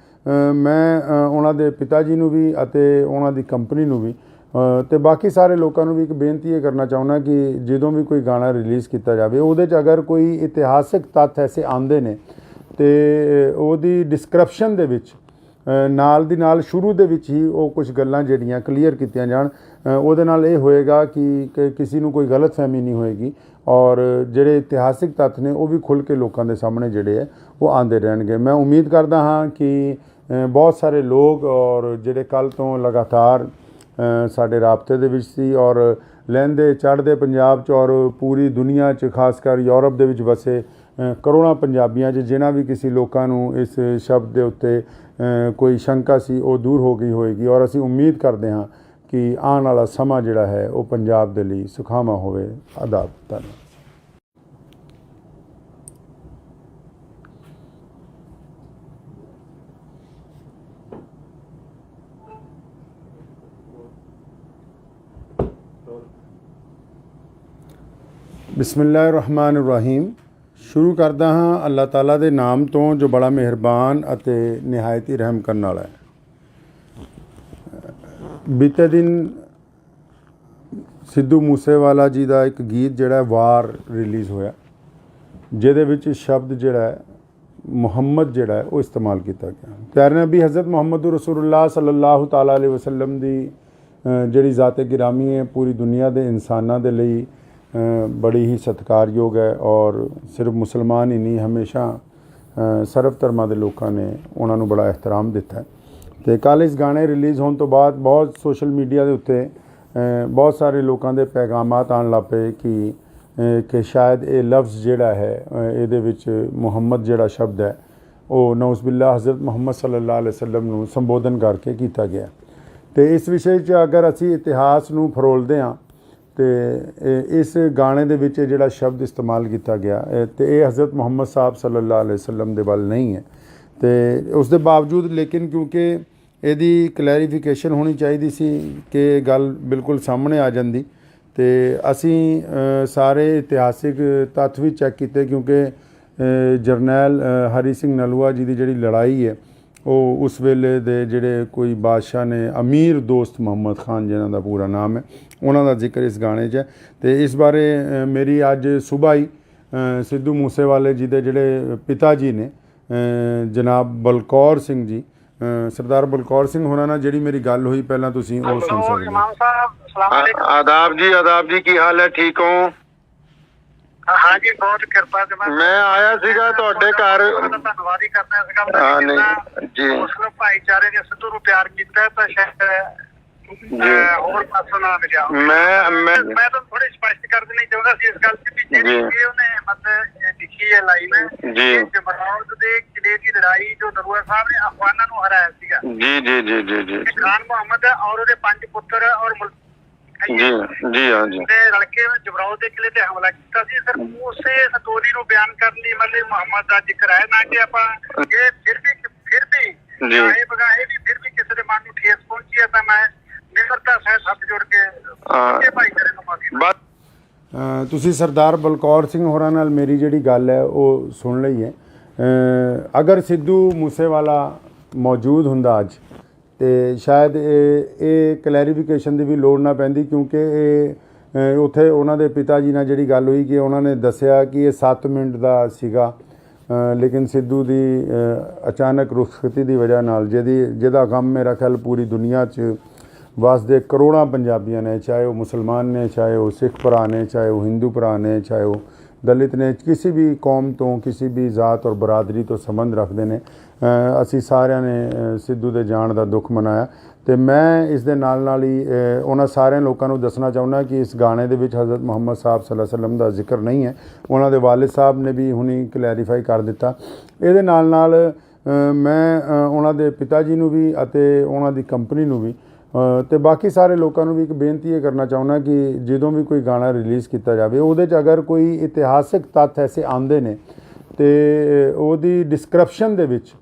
ਮੈਂ ਉਹਨਾਂ ਦੇ ਪਿਤਾ ਜੀ ਨੂੰ ਵੀ ਅਤੇ ਉਹਨਾਂ ਦੀ ਕੰਪਨੀ ਨੂੰ ਵੀ ਤੇ ਬਾਕੀ ਸਾਰੇ ਲੋਕਾਂ ਨੂੰ ਵੀ ਇੱਕ ਬੇਨਤੀ ਇਹ ਕਰਨਾ ਚਾਹੁੰਦਾ ਕਿ ਜਦੋਂ ਵੀ ਕੋਈ ਗਾਣਾ ਰਿਲੀਜ਼ ਕੀਤਾ ਜਾਵੇ ਉਹਦੇ 'ਚ ਅਗਰ ਕੋਈ ਇਤਿਹਾਸਿਕ ਤੱਥ ਐਸੇ ਆਉਂਦੇ ਨੇ ਤੇ ਉਹਦੀ ਡਿਸਕ੍ਰਿਪਸ਼ਨ ਦੇ ਵਿੱਚ ਨਾਲ ਦੀ ਨਾਲ ਸ਼ੁਰੂ ਦੇ ਵਿੱਚ ਹੀ ਉਹ ਕੁਝ ਗੱਲਾਂ ਜਿਹੜੀਆਂ ਕਲੀਅਰ ਕੀਤੀਆਂ ਜਾਣ। ਉਹਦੇ ਨਾਲ ਇਹ ਹੋਏਗਾ ਕਿ ਕਿਸੇ ਨੂੰ ਕੋਈ ਗਲਤਫਹਿਮੀ ਨਹੀਂ ਹੋਏਗੀ ਔਰ ਜਿਹੜੇ ਇਤਿਹਾਸਿਕ ਤੱਥ ਨੇ ਉਹ ਵੀ ਖੁੱਲ੍ਹ ਕੇ ਲੋਕਾਂ ਦੇ ਸਾਹਮਣੇ ਜਿਹੜੇ ਹੈ ਉਹ ਆਉਂਦੇ ਰਹਿਣਗੇ। ਮੈਂ ਉਮੀਦ ਕਰਦਾ ਹਾਂ ਕਿ ਬਹੁਤ ਸਾਰੇ ਲੋਕ ਔਰ ਜਿਹੜੇ ਕੱਲ੍ਹ ਤੋਂ ਲਗਾਤਾਰ ਸਾਡੇ ਰਾਬਤੇ ਦੇ ਵਿੱਚ ਸੀ ਔਰ ਲਹਿੰਦੇ ਚੜ੍ਹਦੇ ਪੰਜਾਬ 'ਚ ਔਰ ਪੂਰੀ ਦੁਨੀਆ 'ਚ ਖਾਸ ਕਰ ਯੂਰਪ ਦੇ ਵਿੱਚ ਵਸੇ ਕਰੋੜਾਂ ਪੰਜਾਬੀਆਂ 'ਚ ਜਿਨ੍ਹਾਂ ਵੀ ਕਿਸੇ ਲੋਕਾਂ ਨੂੰ ਇਸ ਸ਼ਬਦ ਦੇ ਉੱਤੇ ਕੋਈ ਸ਼ੰਕਾ ਸੀ ਉਹ ਦੂਰ ਹੋ ਗਈ ਹੋਏਗੀ ਔਰ ਅਸੀਂ ਉਮੀਦ ਕਰਦੇ ਹਾਂ ਕਿ ਆਉਣ ਵਾਲਾ ਸਮਾਂ ਜਿਹੜਾ ਹੈ ਉਹ ਪੰਜਾਬ ਦੇ ਲਈ ਸੁਖਾਵਾਂ ਹੋਵੇ। ਆਦਾਬ। ਧੰਨਵਾਦ। ਬਿਸਮਿਲ੍ਲਾਹਿਰ-ਰਹਿਮਾਨਿਰ-ਰਹੀਮ। ਸ਼ੁਰੂ ਕਰਦਾ ਹਾਂ ਅੱਲਾਹ ਤਾਲਾ ਦੇ ਨਾਮ ਤੋਂ ਜੋ ਬੜਾ ਮਿਹਰਬਾਨ ਅਤੇ ਨਿਹਾਇਤ ਹੀ ਰਹਿਮ ਕਰਨ ਵਾਲਾ ਹੈ। ਬੀਤੇ ਦਿਨ ਸਿੱਧੂ ਮੂਸੇਵਾਲਾ ਜੀ ਦਾ ਇੱਕ ਗੀਤ ਜਿਹੜਾ ਵਾਰ ਰਿਲੀਜ਼ ਹੋਇਆ ਜਿਹਦੇ ਵਿੱਚ ਸ਼ਬਦ ਜਿਹੜਾ ਮੁਹੰਮਦ ਜਿਹੜਾ ਹੈ ਉਹ ਇਸਤੇਮਾਲ ਕੀਤਾ ਗਿਆ। ਪਿਆਰੇ ਨਬੀ ਹਜ਼ਰਤ ਮੁਹੰਮਦ ਰਸੂਲੁल्लाह ਸੱਲੱਲਾਹੁ ਤਾਲਾ ਅਲੈहि ਵਸੱਲਮ ਦੀ ਜਿਹੜੀ ਜ਼ਾਤ ਗਿਰਾਮੀ ਹੈ ਪੂਰੀ ਦੁਨੀਆ ਦੇ ਇਨਸਾਨਾਂ ਦੇ ਲਈ ਬੜੀ ਹੀ ਸਤਿਕਾਰਯੋਗ ਹੈ ਔਰ ਸਿਰਫ ਮੁਸਲਮਾਨ ਹੀ ਨਹੀਂ ਹਮੇਸ਼ਾ ਸਰਬ ਧਰਮਾਂ ਦੇ ਲੋਕਾਂ ਨੇ ਉਹਨਾਂ ਨੂੰ ਬੜਾ ਇਹਤਰਾਮ ਦਿੱਤਾ। ਅਤੇ ਕੱਲ੍ਹ ਇਸ ਗਾਣੇ ਰਿਲੀਜ਼ ਹੋਣ ਤੋਂ ਬਾਅਦ ਬਹੁਤ ਸੋਸ਼ਲ ਮੀਡੀਆ ਦੇ ਉੱਤੇ ਬਹੁਤ ਸਾਰੇ ਲੋਕਾਂ ਦੇ ਪੈਗਾਮਾਤ ਆਉਣ ਲੱਗ ਪਏ ਕਿ ਸ਼ਾਇਦ ਇਹ ਲਫ਼ਜ਼ ਜਿਹੜਾ ਹੈ ਇਹਦੇ ਵਿੱਚ ਮੁਹੰਮਦ ਜਿਹੜਾ ਸ਼ਬਦ ਹੈ ਉਹ ਨਊਜ਼ ਬਿਲlah ਹਜ਼ਰਤ ਮੁਹੰਮਦ ਸੱਲੱਲਾਹੁ ਅਲੈਹਿ ਵਸੱਲਮ ਨੂੰ ਸੰਬੋਧਨ ਕਰਕੇ ਕੀਤਾ ਗਿਆ। ਅਤੇ ਇਸ ਵਿਸ਼ੇ 'ਚ ਅਗਰ ਅਸੀਂ ਇਤਿਹਾਸ ਨੂੰ ਫਰੋਲਦੇ ਹਾਂ ਅਤੇ ਇਸ ਗਾਣੇ ਦੇ ਵਿੱਚ ਜਿਹੜਾ ਸ਼ਬਦ ਇਸਤੇਮਾਲ ਕੀਤਾ ਗਿਆ ਅਤੇ ਇਹ ਹਜ਼ਰਤ ਮੁਹੰਮਦ ਸਾਹਿਬ ਸੱਲੱਲਾਹੁ ਅਲੈਹਿ ਵਸੱਲਮ ਦੇ ਵੱਲ ਨਹੀਂ ਹੈ। ਅਤੇ ਉਸ ਦੇ ਬਾਵਜੂਦ ਲੇਕਿਨ ਕਿਉਂਕਿ ਇਹਦੀ ਕਲੈਰੀਫਿਕੇਸ਼ਨ ਹੋਣੀ ਚਾਹੀਦੀ ਸੀ ਕਿ ਗੱਲ ਬਿਲਕੁਲ ਸਾਹਮਣੇ ਆ ਜਾਂਦੀ ਅਤੇ ਅਸੀਂ ਸਾਰੇ ਇਤਿਹਾਸਿਕ ਤੱਥ ਵੀ ਚੈੱਕ ਕੀਤੇ ਕਿਉਂਕਿ ਜਰਨੈਲ ਹਰੀ ਸਿੰਘ ਨਲੂਆ ਜੀ ਦੀ ਜਿਹੜੀ ਲੜਾਈ ਹੈ ਉਹ ਉਸ ਵੇਲੇ ਦੇ ਜਿਹੜੇ ਕੋਈ ਬਾਦਸ਼ਾਹ ਨੇ ਅਮੀਰ ਦੋਸਤ ਮੁਹੰਮਦ ਖਾਨ ਜਿਨ੍ਹਾਂ ਦਾ ਪੂਰਾ ਨਾਮ ਹੈ ਉਹਨਾਂ ਦਾ ਜ਼ਿਕਰ ਇਸ ਗਾਣੇ 'ਚ ਹੈ। ਅਤੇ ਇਸ ਬਾਰੇ ਮੇਰੀ ਅੱਜ ਸੁਬਾਹ ਹੀ ਸਿੱਧੂ ਮੂਸੇਵਾਲੇ ਜੀ ਦੇ ਜਿਹੜੇ ਪਿਤਾ ਜੀ ਨੇ ਜਨਾਬ ਬਲਕੌਰ ਸਿੰਘ ਜੀ ਸਰਦਾਰ ਬਲਕੌਰ ਸਿੰਘ ਹੋਰਾਂ ਨਾਲ ਜਿਹੜੀ ਮੇਰੀ ਗੱਲ ਹੋਈ ਪਹਿਲਾਂ ਤੁਸੀਂ ਉਹ ਸੁਣ ਸਕਦੇ ਹੋ। ਆਦਾਬ ਜੀ ਕੀ ਹਾਲ ਹੈ? ਠੀਕ ਹੋ? हाँ जी बहुत कृपा से मैं आया सीगा ਤੁਹਾਡੇ ਘਰ ਧੰਨਵਾਦ ਹੀ ਕਰਦਾ ਸੀਗਾ ਜੀ ਮੁਸਲਿਮ ਭਾਈਚਾਰੇ ਨੇ ਸਿੱਧੂ ਨੂੰ ਪਿਆਰ ਕੀਤਾ ਤਾਂ ਸ਼ਾਇਦ ਹੋਰ ਪਾਸੋਂ ਨਾ ਮਿਲਿਆ। ਮੈਂ ਤਾਂ ਥੋੜੀ ਸਪਸ਼ਟ ਕਰ ਦੇਣੀ ਚਾਹੁੰਦਾ ਸੀ ਇਸ ਗੱਲ ਤੇ ਵੀ ਜਿਹੜੀ ਉਹਨੇ ਮਤਲਬ ਲਿਖੀ ਹੈ ਲਾਈਨ ਜੀ ਜਮਰੌਦ ਦੇ ਕਿਲੇ ਦੀ ਲੜਾਈ ਜੋ ਨਰੂਆ ਸਾਹਿਬ ਨੇ ਅਫਗਾਨਾਂ ਨੂੰ ਹਰਾਇਆ ਸੀਗਾ ਜੀ ਖਾਨ ਮੁਹੰਮਦ ਔਰ ਉਹਦੇ 5 ਪੁੱਤਰ ਔਰ ਜੀ ਹਾਂ ਜੀ ਲੜਕੇ ਜਮਰੌਦ ਦੇ ਕਿਲੇ ਤੇ ਹਮਲਾ ਕੀਤਾ ਸੀ। ਸਰ ਉਸੇ ਸਟੋਰੀ ਨੂੰ ਬਿਆਨ ਕਰਨ ਲਈ ਮਤਲਬ ਮੁਹੰਮਦ ਦਾ ਜ਼ਿਕਰ ਹੈ ਨਾ ਕਿ ਆਪਾਂ ਇਹ ਫਿਰ ਵੀ ਇਹ ਬਗਾਹੇ ਵੀ ਫਿਰ ਵੀ ਕਿਸੇ ਦੇ ਮਨ ਨੂੰ ਠੇਸ ਪਹੁੰਚੀ ਹੈ ਤਾਂ ਮੈਂ ਨਿਮਰਤਾ ਸਹਿਤ ਹੱਥ ਜੋੜ ਕੇ ਭਾਈਚਾਰੇ ਨੂੰ ਮਾਫੀ। ਤੁਸੀਂ ਸਰਦਾਰ ਬਲਕੌਰ ਸਿੰਘ ਹੋਰਾਂ ਨਾਲ ਮੇਰੀ ਜਿਹੜੀ ਗੱਲ ਹੈ ਉਹ ਸੁਣ ਲਈ ਹੈ। ਅਗਰ ਸਿੱਧੂ ਮੂਸੇਵਾਲਾ ਮੌਜੂਦ ਹੁੰਦਾ ਅੱਜ ਅਤੇ ਸ਼ਾਇਦ ਇਹ ਕਲੈਰੀਫਿਕੇਸ਼ਨ ਦੀ ਵੀ ਲੋੜ ਨਾ ਪੈਂਦੀ ਕਿਉਂਕਿ ਇਹ ਉੱਥੇ ਉਹਨਾਂ ਦੇ ਪਿਤਾ ਜੀ ਨਾਲ ਜਿਹੜੀ ਗੱਲ ਹੋਈ ਕਿ ਉਹਨਾਂ ਨੇ ਦੱਸਿਆ ਕਿ ਇਹ 7 ਮਿੰਟ ਦਾ ਸੀਗਾ ਲੇਕਿਨ ਸਿੱਧੂ ਦੀ ਅਚਾਨਕ ਰੁਖਸਤੀ ਦੀ ਵਜ੍ਹਾ ਨਾਲ ਜਿਹਦਾ ਗਮ ਮੇਰਾ ਖਿਆਲ ਪੂਰੀ ਦੁਨੀਆ 'ਚ ਵਸਦੇ ਕਰੋੜਾਂ ਪੰਜਾਬੀਆਂ ਨੇ ਚਾਹੇ ਉਹ ਮੁਸਲਮਾਨ ਨੇ ਚਾਹੇ ਉਹ ਸਿੱਖ ਭਰਾ ਨੇ ਚਾਹੇ ਉਹ ਹਿੰਦੂ ਭਰਾ ਨੇ ਚਾਹੇ ਉਹ ਦਲਿਤ ਨੇ ਕਿਸੇ ਵੀ ਕੌਮ ਤੋਂ ਕਿਸੇ ਵੀ ਜ਼ਾਤ ਔਰ ਬਰਾਦਰੀ ਤੋਂ ਸੰਬੰਧ ਰੱਖਦੇ ਨੇ ਅਸੀਂ ਸਾਰਿਆਂ ਨੇ ਸਿੱਧੂ ਦੇ ਜਾਣ ਦਾ ਦੁੱਖ ਮਨਾਇਆ। ਅਤੇ ਮੈਂ ਇਸ ਦੇ ਨਾਲ ਹੀ ਉਹਨਾਂ ਸਾਰਿਆਂ ਲੋਕਾਂ ਨੂੰ ਦੱਸਣਾ ਚਾਹੁੰਦਾ ਕਿ ਇਸ ਗਾਣੇ ਦੇ ਵਿੱਚ ਹਜ਼ਰਤ ਮੁਹੰਮਦ ਸਾਹਿਬ ਸੱਲੱਲਾਹੁ ਅਲੈਹਿ ਵਸੱਲਮ ਦਾ ਜ਼ਿਕਰ ਨਹੀਂ ਹੈ। ਉਹਨਾਂ ਦੇ ਵਾਲਿਦ ਸਾਹਿਬ ਨੇ ਵੀ ਹੁਣੀ ਕਲੈਰੀਫਾਈ ਕਰ ਦਿੱਤਾ। ਇਹਦੇ ਨਾਲ ਮੈਂ ਉਹਨਾਂ ਦੇ ਪਿਤਾ ਜੀ ਨੂੰ ਵੀ ਅਤੇ ਉਹਨਾਂ ਦੀ ਕੰਪਨੀ ਨੂੰ ਵੀ ਅਤੇ ਬਾਕੀ ਸਾਰੇ ਲੋਕਾਂ ਨੂੰ ਵੀ ਇੱਕ ਬੇਨਤੀ ਇਹ ਕਰਨਾ ਚਾਹੁੰਦਾ ਕਿ ਜਦੋਂ ਵੀ ਕੋਈ ਗਾਣਾ ਰਿਲੀਜ਼ ਕੀਤਾ ਜਾਵੇ ਉਹਦੇ 'ਚ ਅਗਰ ਕੋਈ ਇਤਿਹਾਸਿਕ ਤੱਥ ਐਸੇ ਆਉਂਦੇ ਨੇ ਅਤੇ ਉਹਦੀ ਡਿਸਕ੍ਰਿਪਸ਼ਨ ਦੇ ਵਿੱਚ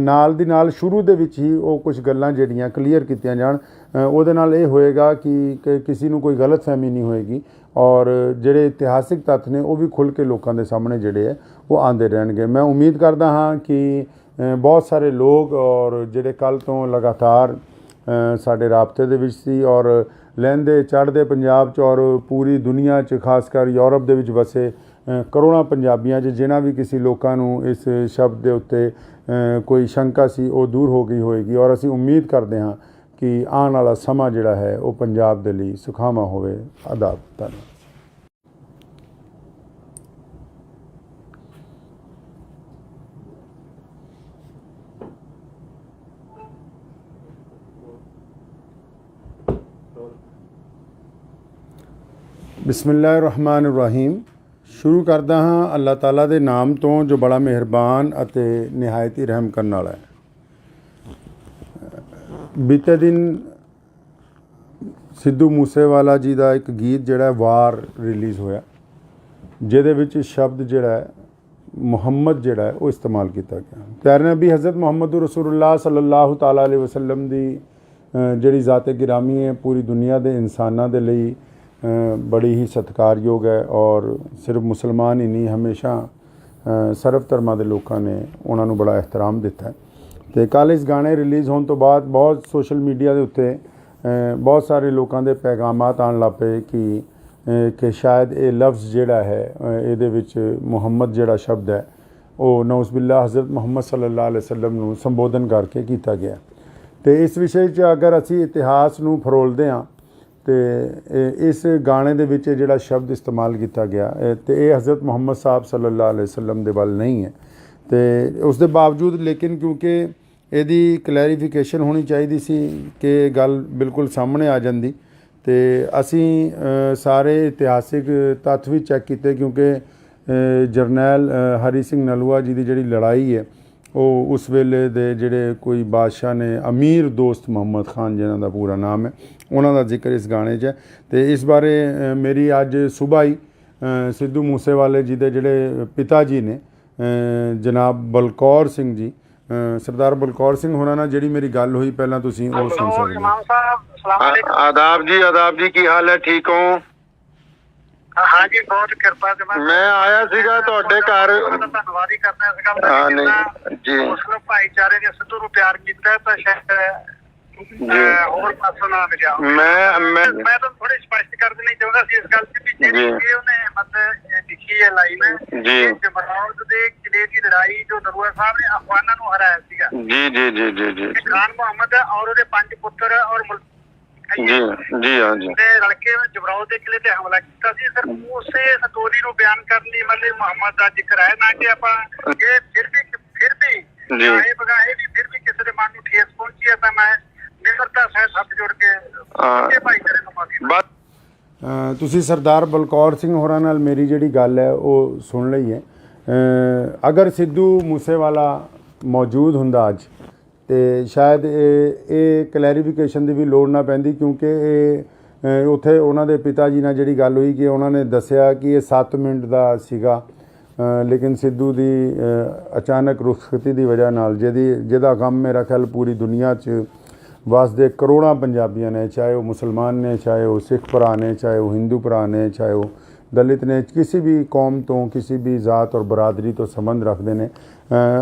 ਨਾਲ ਦੀ ਨਾਲ ਸ਼ੁਰੂ ਦੇ ਵਿੱਚ ਹੀ ਉਹ ਕੁਝ ਗੱਲਾਂ ਜਿਹੜੀਆਂ ਕਲੀਅਰ ਕੀਤੀਆਂ ਜਾਣ ਉਹਦੇ ਨਾਲ ਇਹ ਹੋਏਗਾ ਕਿ ਕਿਸੇ ਨੂੰ ਕੋਈ ਗਲਤਫਹਿਮੀ ਨਹੀਂ ਹੋਏਗੀ ਔਰ ਜਿਹੜੇ ਇਤਿਹਾਸਿਕ ਤੱਥ ਨੇ ਉਹ ਵੀ ਖੁੱਲ੍ਹ ਕੇ ਲੋਕਾਂ ਦੇ ਸਾਹਮਣੇ ਜਿਹੜੇ ਹੈ ਉਹ ਆਉਂਦੇ ਰਹਿਣਗੇ। ਮੈਂ ਉਮੀਦ ਕਰਦਾ ਹਾਂ ਕਿ ਬਹੁਤ ਸਾਰੇ ਲੋਕ ਔਰ ਜਿਹੜੇ ਕੱਲ੍ਹ ਤੋਂ ਲਗਾਤਾਰ ਸਾਡੇ ਰਾਬਤੇ ਦੇ ਵਿੱਚ ਸੀ ਔਰ ਲਹਿੰਦੇ ਚੜ੍ਹਦੇ ਪੰਜਾਬ 'ਚ ਔਰ ਪੂਰੀ ਦੁਨੀਆ 'ਚ ਖਾਸ ਕਰ ਯੂਰਪ ਦੇ ਵਿੱਚ ਵਸੇ ਕਰੋੜਾਂ ਪੰਜਾਬੀਆਂ 'ਚ ਜਿਨ੍ਹਾਂ ਵੀ ਕਿਸੇ ਲੋਕਾਂ ਨੂੰ ਇਸ ਸ਼ਬਦ ਦੇ ਉੱਤੇ ਕੋਈ ਸ਼ੰਕਾ ਸੀ ਉਹ ਦੂਰ ਹੋ ਗਈ ਹੋਏਗੀ ਔਰ ਅਸੀਂ ਉਮੀਦ ਕਰਦੇ ਹਾਂ ਕਿ ਆਉਣ ਵਾਲਾ ਸਮਾਂ ਜਿਹੜਾ ਹੈ ਉਹ ਪੰਜਾਬ ਦੇ ਲਈ ਸੁਖਾਵਾਂ ਹੋਵੇ। ਆਦਾਬ। ਧੰਨਵਾਦ। ਬਿਸਮਿਲ੍ਲਾਹਿਰ-ਰਹਿਮਾਨਿਰ-ਰਹੀਮ। ਸ਼ੁਰੂ ਕਰਦਾ ਹਾਂ ਅੱਲਾਹ ਤਾਲਾ ਦੇ ਨਾਮ ਤੋਂ ਜੋ ਬੜਾ ਮਿਹਰਬਾਨ ਅਤੇ ਨਿਹਾਇਤ ਹੀ ਰਹਿਮ ਕਰਨ ਵਾਲਾ ਹੈ। ਬੀਤੇ ਦਿਨ ਸਿੱਧੂ ਮੂਸੇਵਾਲਾ ਜੀ ਦਾ ਇੱਕ ਗੀਤ ਜਿਹੜਾ ਵਾਰ ਰਿਲੀਜ਼ ਹੋਇਆ ਜਿਹਦੇ ਵਿੱਚ ਸ਼ਬਦ ਜਿਹੜਾ ਹੈ ਮੁਹੰਮਦ ਜਿਹੜਾ ਹੈ ਉਹ ਇਸਤੇਮਾਲ ਕੀਤਾ ਗਿਆ। ਪਿਆਰੇ ਨਬੀ ਹਜ਼ਰਤ ਮੁਹੰਮਦ ਰਸੂਲੁल्लाह ਸੱਲੱਲਾਹੁ ਤਾਲਾ ਅਲੈहि ਵਸੱਲਮ ਦੀ ਜਿਹੜੀ ਜ਼ਾਤ ਗਿਰਾਮੀ ਹੈ ਪੂਰੀ ਦੁਨੀਆ ਦੇ ਇਨਸਾਨਾਂ ਦੇ ਲਈ ਬੜੀ ਹੀ ਸਤਿਕਾਰਯੋਗ ਹੈ ਔਰ ਸਿਰਫ ਮੁਸਲਮਾਨ ਹੀ ਨਹੀਂ ਹਮੇਸ਼ਾ ਸਰਬ ਧਰਮਾਂ ਦੇ ਲੋਕਾਂ ਨੇ ਉਹਨਾਂ ਨੂੰ ਬੜਾ ਇਹਤਰਾਮ ਦਿੱਤਾ ਹੈ। ਅਤੇ ਕੱਲ੍ਹ ਇਸ ਗਾਣੇ ਰਿਲੀਜ਼ ਹੋਣ ਤੋਂ ਬਾਅਦ ਬਹੁਤ ਸੋਸ਼ਲ ਮੀਡੀਆ ਦੇ ਉੱਤੇ ਬਹੁਤ ਸਾਰੇ ਲੋਕਾਂ ਦੇ ਪੈਗਾਮਾਤ ਆਉਣ ਲੱਗ ਪਏ ਕਿ ਸ਼ਾਇਦ ਇਹ ਲਫ਼ਜ਼ ਜਿਹੜਾ ਹੈ ਇਹਦੇ ਵਿੱਚ ਮੁਹੰਮਦ ਜਿਹੜਾ ਸ਼ਬਦ ਹੈ ਉਹ ਨਊਜ਼ ਬਿਲlah ਹਜ਼ਰਤ ਮੁਹੰਮਦ ਸੱਲੱਲਾਹੁ ਅਲੈਹਿ ਵਸੱਲਮ ਨੂੰ ਸੰਬੋਧਨ ਕਰਕੇ ਕੀਤਾ ਗਿਆ। ਅਤੇ ਇਸ ਵਿਸ਼ੇ 'ਚ ਅਗਰ ਅਸੀਂ ਇਤਿਹਾਸ ਨੂੰ ਫਰੋਲਦੇ ਹਾਂ ਅਤੇ ਇਸ ਗਾਣੇ ਦੇ ਵਿੱਚ ਜਿਹੜਾ ਸ਼ਬਦ ਇਸਤੇਮਾਲ ਕੀਤਾ ਗਿਆ ਅਤੇ ਇਹ ਹਜ਼ਰਤ ਮੁਹੰਮਦ ਸਾਹਿਬ ਸੱਲੱਲਾਹੁ ਅਲੈਹਿ ਵਸੱਲਮ ਦੇ ਵੱਲ ਨਹੀਂ ਹੈ। ਅਤੇ ਉਸ ਦੇ ਬਾਵਜੂਦ ਲੇਕਿਨ ਕਿਉਂਕਿ ਇਹਦੀ ਕਲੈਰੀਫਿਕੇਸ਼ਨ ਹੋਣੀ ਚਾਹੀਦੀ ਸੀ ਕਿ ਗੱਲ ਬਿਲਕੁਲ ਸਾਹਮਣੇ ਆ ਜਾਂਦੀ ਅਤੇ ਅਸੀਂ ਸਾਰੇ ਇਤਿਹਾਸਿਕ ਤੱਥ ਵੀ ਚੈੱਕ ਕੀਤੇ ਕਿਉਂਕਿ ਜਰਨੈਲ ਹਰੀ ਸਿੰਘ ਨਲੂਆ ਜੀ ਦੀ ਜਿਹੜੀ ਲੜਾਈ ਹੈ ਉਹ ਉਸ ਵੇਲੇ ਦੇ ਜਿਹੜੇ ਕੋਈ ਬਾਦਸ਼ਾਹ ਨੇ ਅਮੀਰ ਦੋਸਤ ਮੁਹੰਮਦ ਖਾਨ ਜਿਨ੍ਹਾਂ ਦਾ ਪੂਰਾ ਨਾਮ ਹੈ ਉਹਨਾਂ ਦਾ ਜ਼ਿਕਰ ਇਸ ਗਾਣੇ 'ਚ ਹੈ। ਅਤੇ ਇਸ ਬਾਰੇ ਮੇਰੀ ਅੱਜ ਸੁਬਾਹ ਹੀ ਸਿੱਧੂ ਮੂਸੇਵਾਲੇ ਜੀ ਦੇ ਜਿਹੜੇ ਪਿਤਾ ਜੀ ਨੇ ਜਨਾਬ ਬਲਕੌਰ ਸਿੰਘ ਜੀ ਸਰਦਾਰ ਬਲਕੌਰ ਸਿੰਘ ਹੋਰਾਂ ਨਾਲ ਜਿਹੜੀ ਮੇਰੀ ਗੱਲ ਹੋਈ ਪਹਿਲਾਂ ਤੁਸੀਂ ਉਹ ਸੁਣ ਸਕਦੇ ਹੋ। ਆਦਾਬ ਜੀ ਕੀ ਹਾਲ ਹੈ? ਠੀਕ ਹੋ? हाँ जी बहुत कृपा से मैं आया सीगा ਤੁਹਾਡੇ ਘਰ ਧੰਨਵਾਦ ਹੀ ਕਰਦਾ ਸੀਗਾ ਜੀ ਮੁਸਲਿਮ ਭਾਈਚਾਰੇ ਨੇ ਸਿੱਧੂ ਨੂੰ ਪਿਆਰ ਕੀਤਾ ਤਾਂ ਸ਼ਾਇਦ ਹੋਰ ਪਾਸੋਂ ਨਾ ਮਿਲਿਆ। ਮੈਂ ਤਾਂ ਥੋੜੀ ਸਪਸ਼ਟ ਕਰ ਦੇਣੀ ਚਾਹੁੰਦਾ ਸੀ ਇਸ ਗੱਲ ਤੇ ਵੀ ਜਿਹੜੀ ਉਹਨੇ ਮਤਲਬ ਲਿਖੀ ਹੈ ਲਾਈਨ ਜੀ ਜਮਰੌਦ ਦੇ ਕਿਲੇ ਦੀ ਲੜਾਈ ਜੋ ਨਰੂਆ ਸਾਹਿਬ ਨੇ ਅਫਗਾਨਾਂ ਨੂੰ ਹਰਾਇਆ ਸੀਗਾ ਜੀ ਖਾਨ ਮੁਹੰਮਦ ਔਰ ਉਹਦੇ 5 ਪੁੱਤਰ ਔਰ ਜੀ ਹਾਂ ਜੀ ਲੜਕੇ ਜਮਰੌਦ ਦੇ ਕਿਲੇ ਤੇ ਹਮਲਾ ਕੀਤਾ ਸੀ। ਸਰ ਉਸੇ ਸਟੋਰੀ ਨੂੰ ਬਿਆਨ ਕਰਨ ਲਈ ਮਤਲਬ ਮੁਹੰਮਦ ਦਾ ਜ਼ਿਕਰ ਹੈ ਨਾ ਕਿ ਆਪਾਂ ਇਹ ਫਿਰ ਵੀ ਇਹ ਬਗਾਹੇ ਵੀ ਫਿਰ ਵੀ ਕਿਸੇ ਦੇ ਮਨ ਨੂੰ ਠੇਸ ਪਹੁੰਚੀ ਹੈ ਤਾਂ ਮੈਂ ਨਿਮਰਤਾ ਸਹਿਤ ਹੱਥ ਜੋੜ ਕੇ ਭਾਈਚਾਰੇ ਨੂੰ ਮਾਫੀ। ਤੁਸੀਂ ਸਰਦਾਰ ਬਲਕੌਰ ਸਿੰਘ ਹੋਰਾਂ ਨਾਲ ਮੇਰੀ ਜਿਹੜੀ ਗੱਲ ਹੈ ਉਹ ਸੁਣ ਲਈ ਹੈ। ਅਗਰ ਸਿੱਧੂ ਮੂਸੇਵਾਲਾ ਮੌਜੂਦ ਹੁੰਦਾ ਅੱਜ ਅਤੇ ਸ਼ਾਇਦ ਇਹ ਕਲੈਰੀਫਿਕੇਸ਼ਨ ਦੀ ਵੀ ਲੋੜ ਨਾ ਪੈਂਦੀ ਕਿਉਂਕਿ ਇਹ ਉੱਥੇ ਉਹਨਾਂ ਦੇ ਪਿਤਾ ਜੀ ਨਾਲ ਜਿਹੜੀ ਗੱਲ ਹੋਈ ਕਿ ਉਹਨਾਂ ਨੇ ਦੱਸਿਆ ਕਿ ਇਹ 7 ਮਿੰਟ ਦਾ ਸੀਗਾ ਲੇਕਿਨ ਸਿੱਧੂ ਦੀ ਅਚਾਨਕ ਰੁਖਸਤੀ ਦੀ ਵਜ੍ਹਾ ਨਾਲ ਜਿਹਦਾ ਗਮ ਮੇਰਾ ਖਿਆਲ ਪੂਰੀ ਦੁਨੀਆ 'ਚ ਵਸਦੇ ਕਰੋੜਾਂ ਪੰਜਾਬੀਆਂ ਨੇ ਚਾਹੇ ਉਹ ਮੁਸਲਮਾਨ ਨੇ ਚਾਹੇ ਉਹ ਸਿੱਖ ਭਰਾ ਨੇ ਚਾਹੇ ਉਹ ਹਿੰਦੂ ਭਰਾ ਨੇ ਚਾਹੇ ਉਹ ਦਲਿਤ ਨੇ ਕਿਸੇ ਵੀ ਕੌਮ ਤੋਂ ਕਿਸੇ ਵੀ ਜ਼ਾਤ ਔਰ ਬਰਾਦਰੀ ਤੋਂ ਸੰਬੰਧ ਰੱਖਦੇ ਨੇ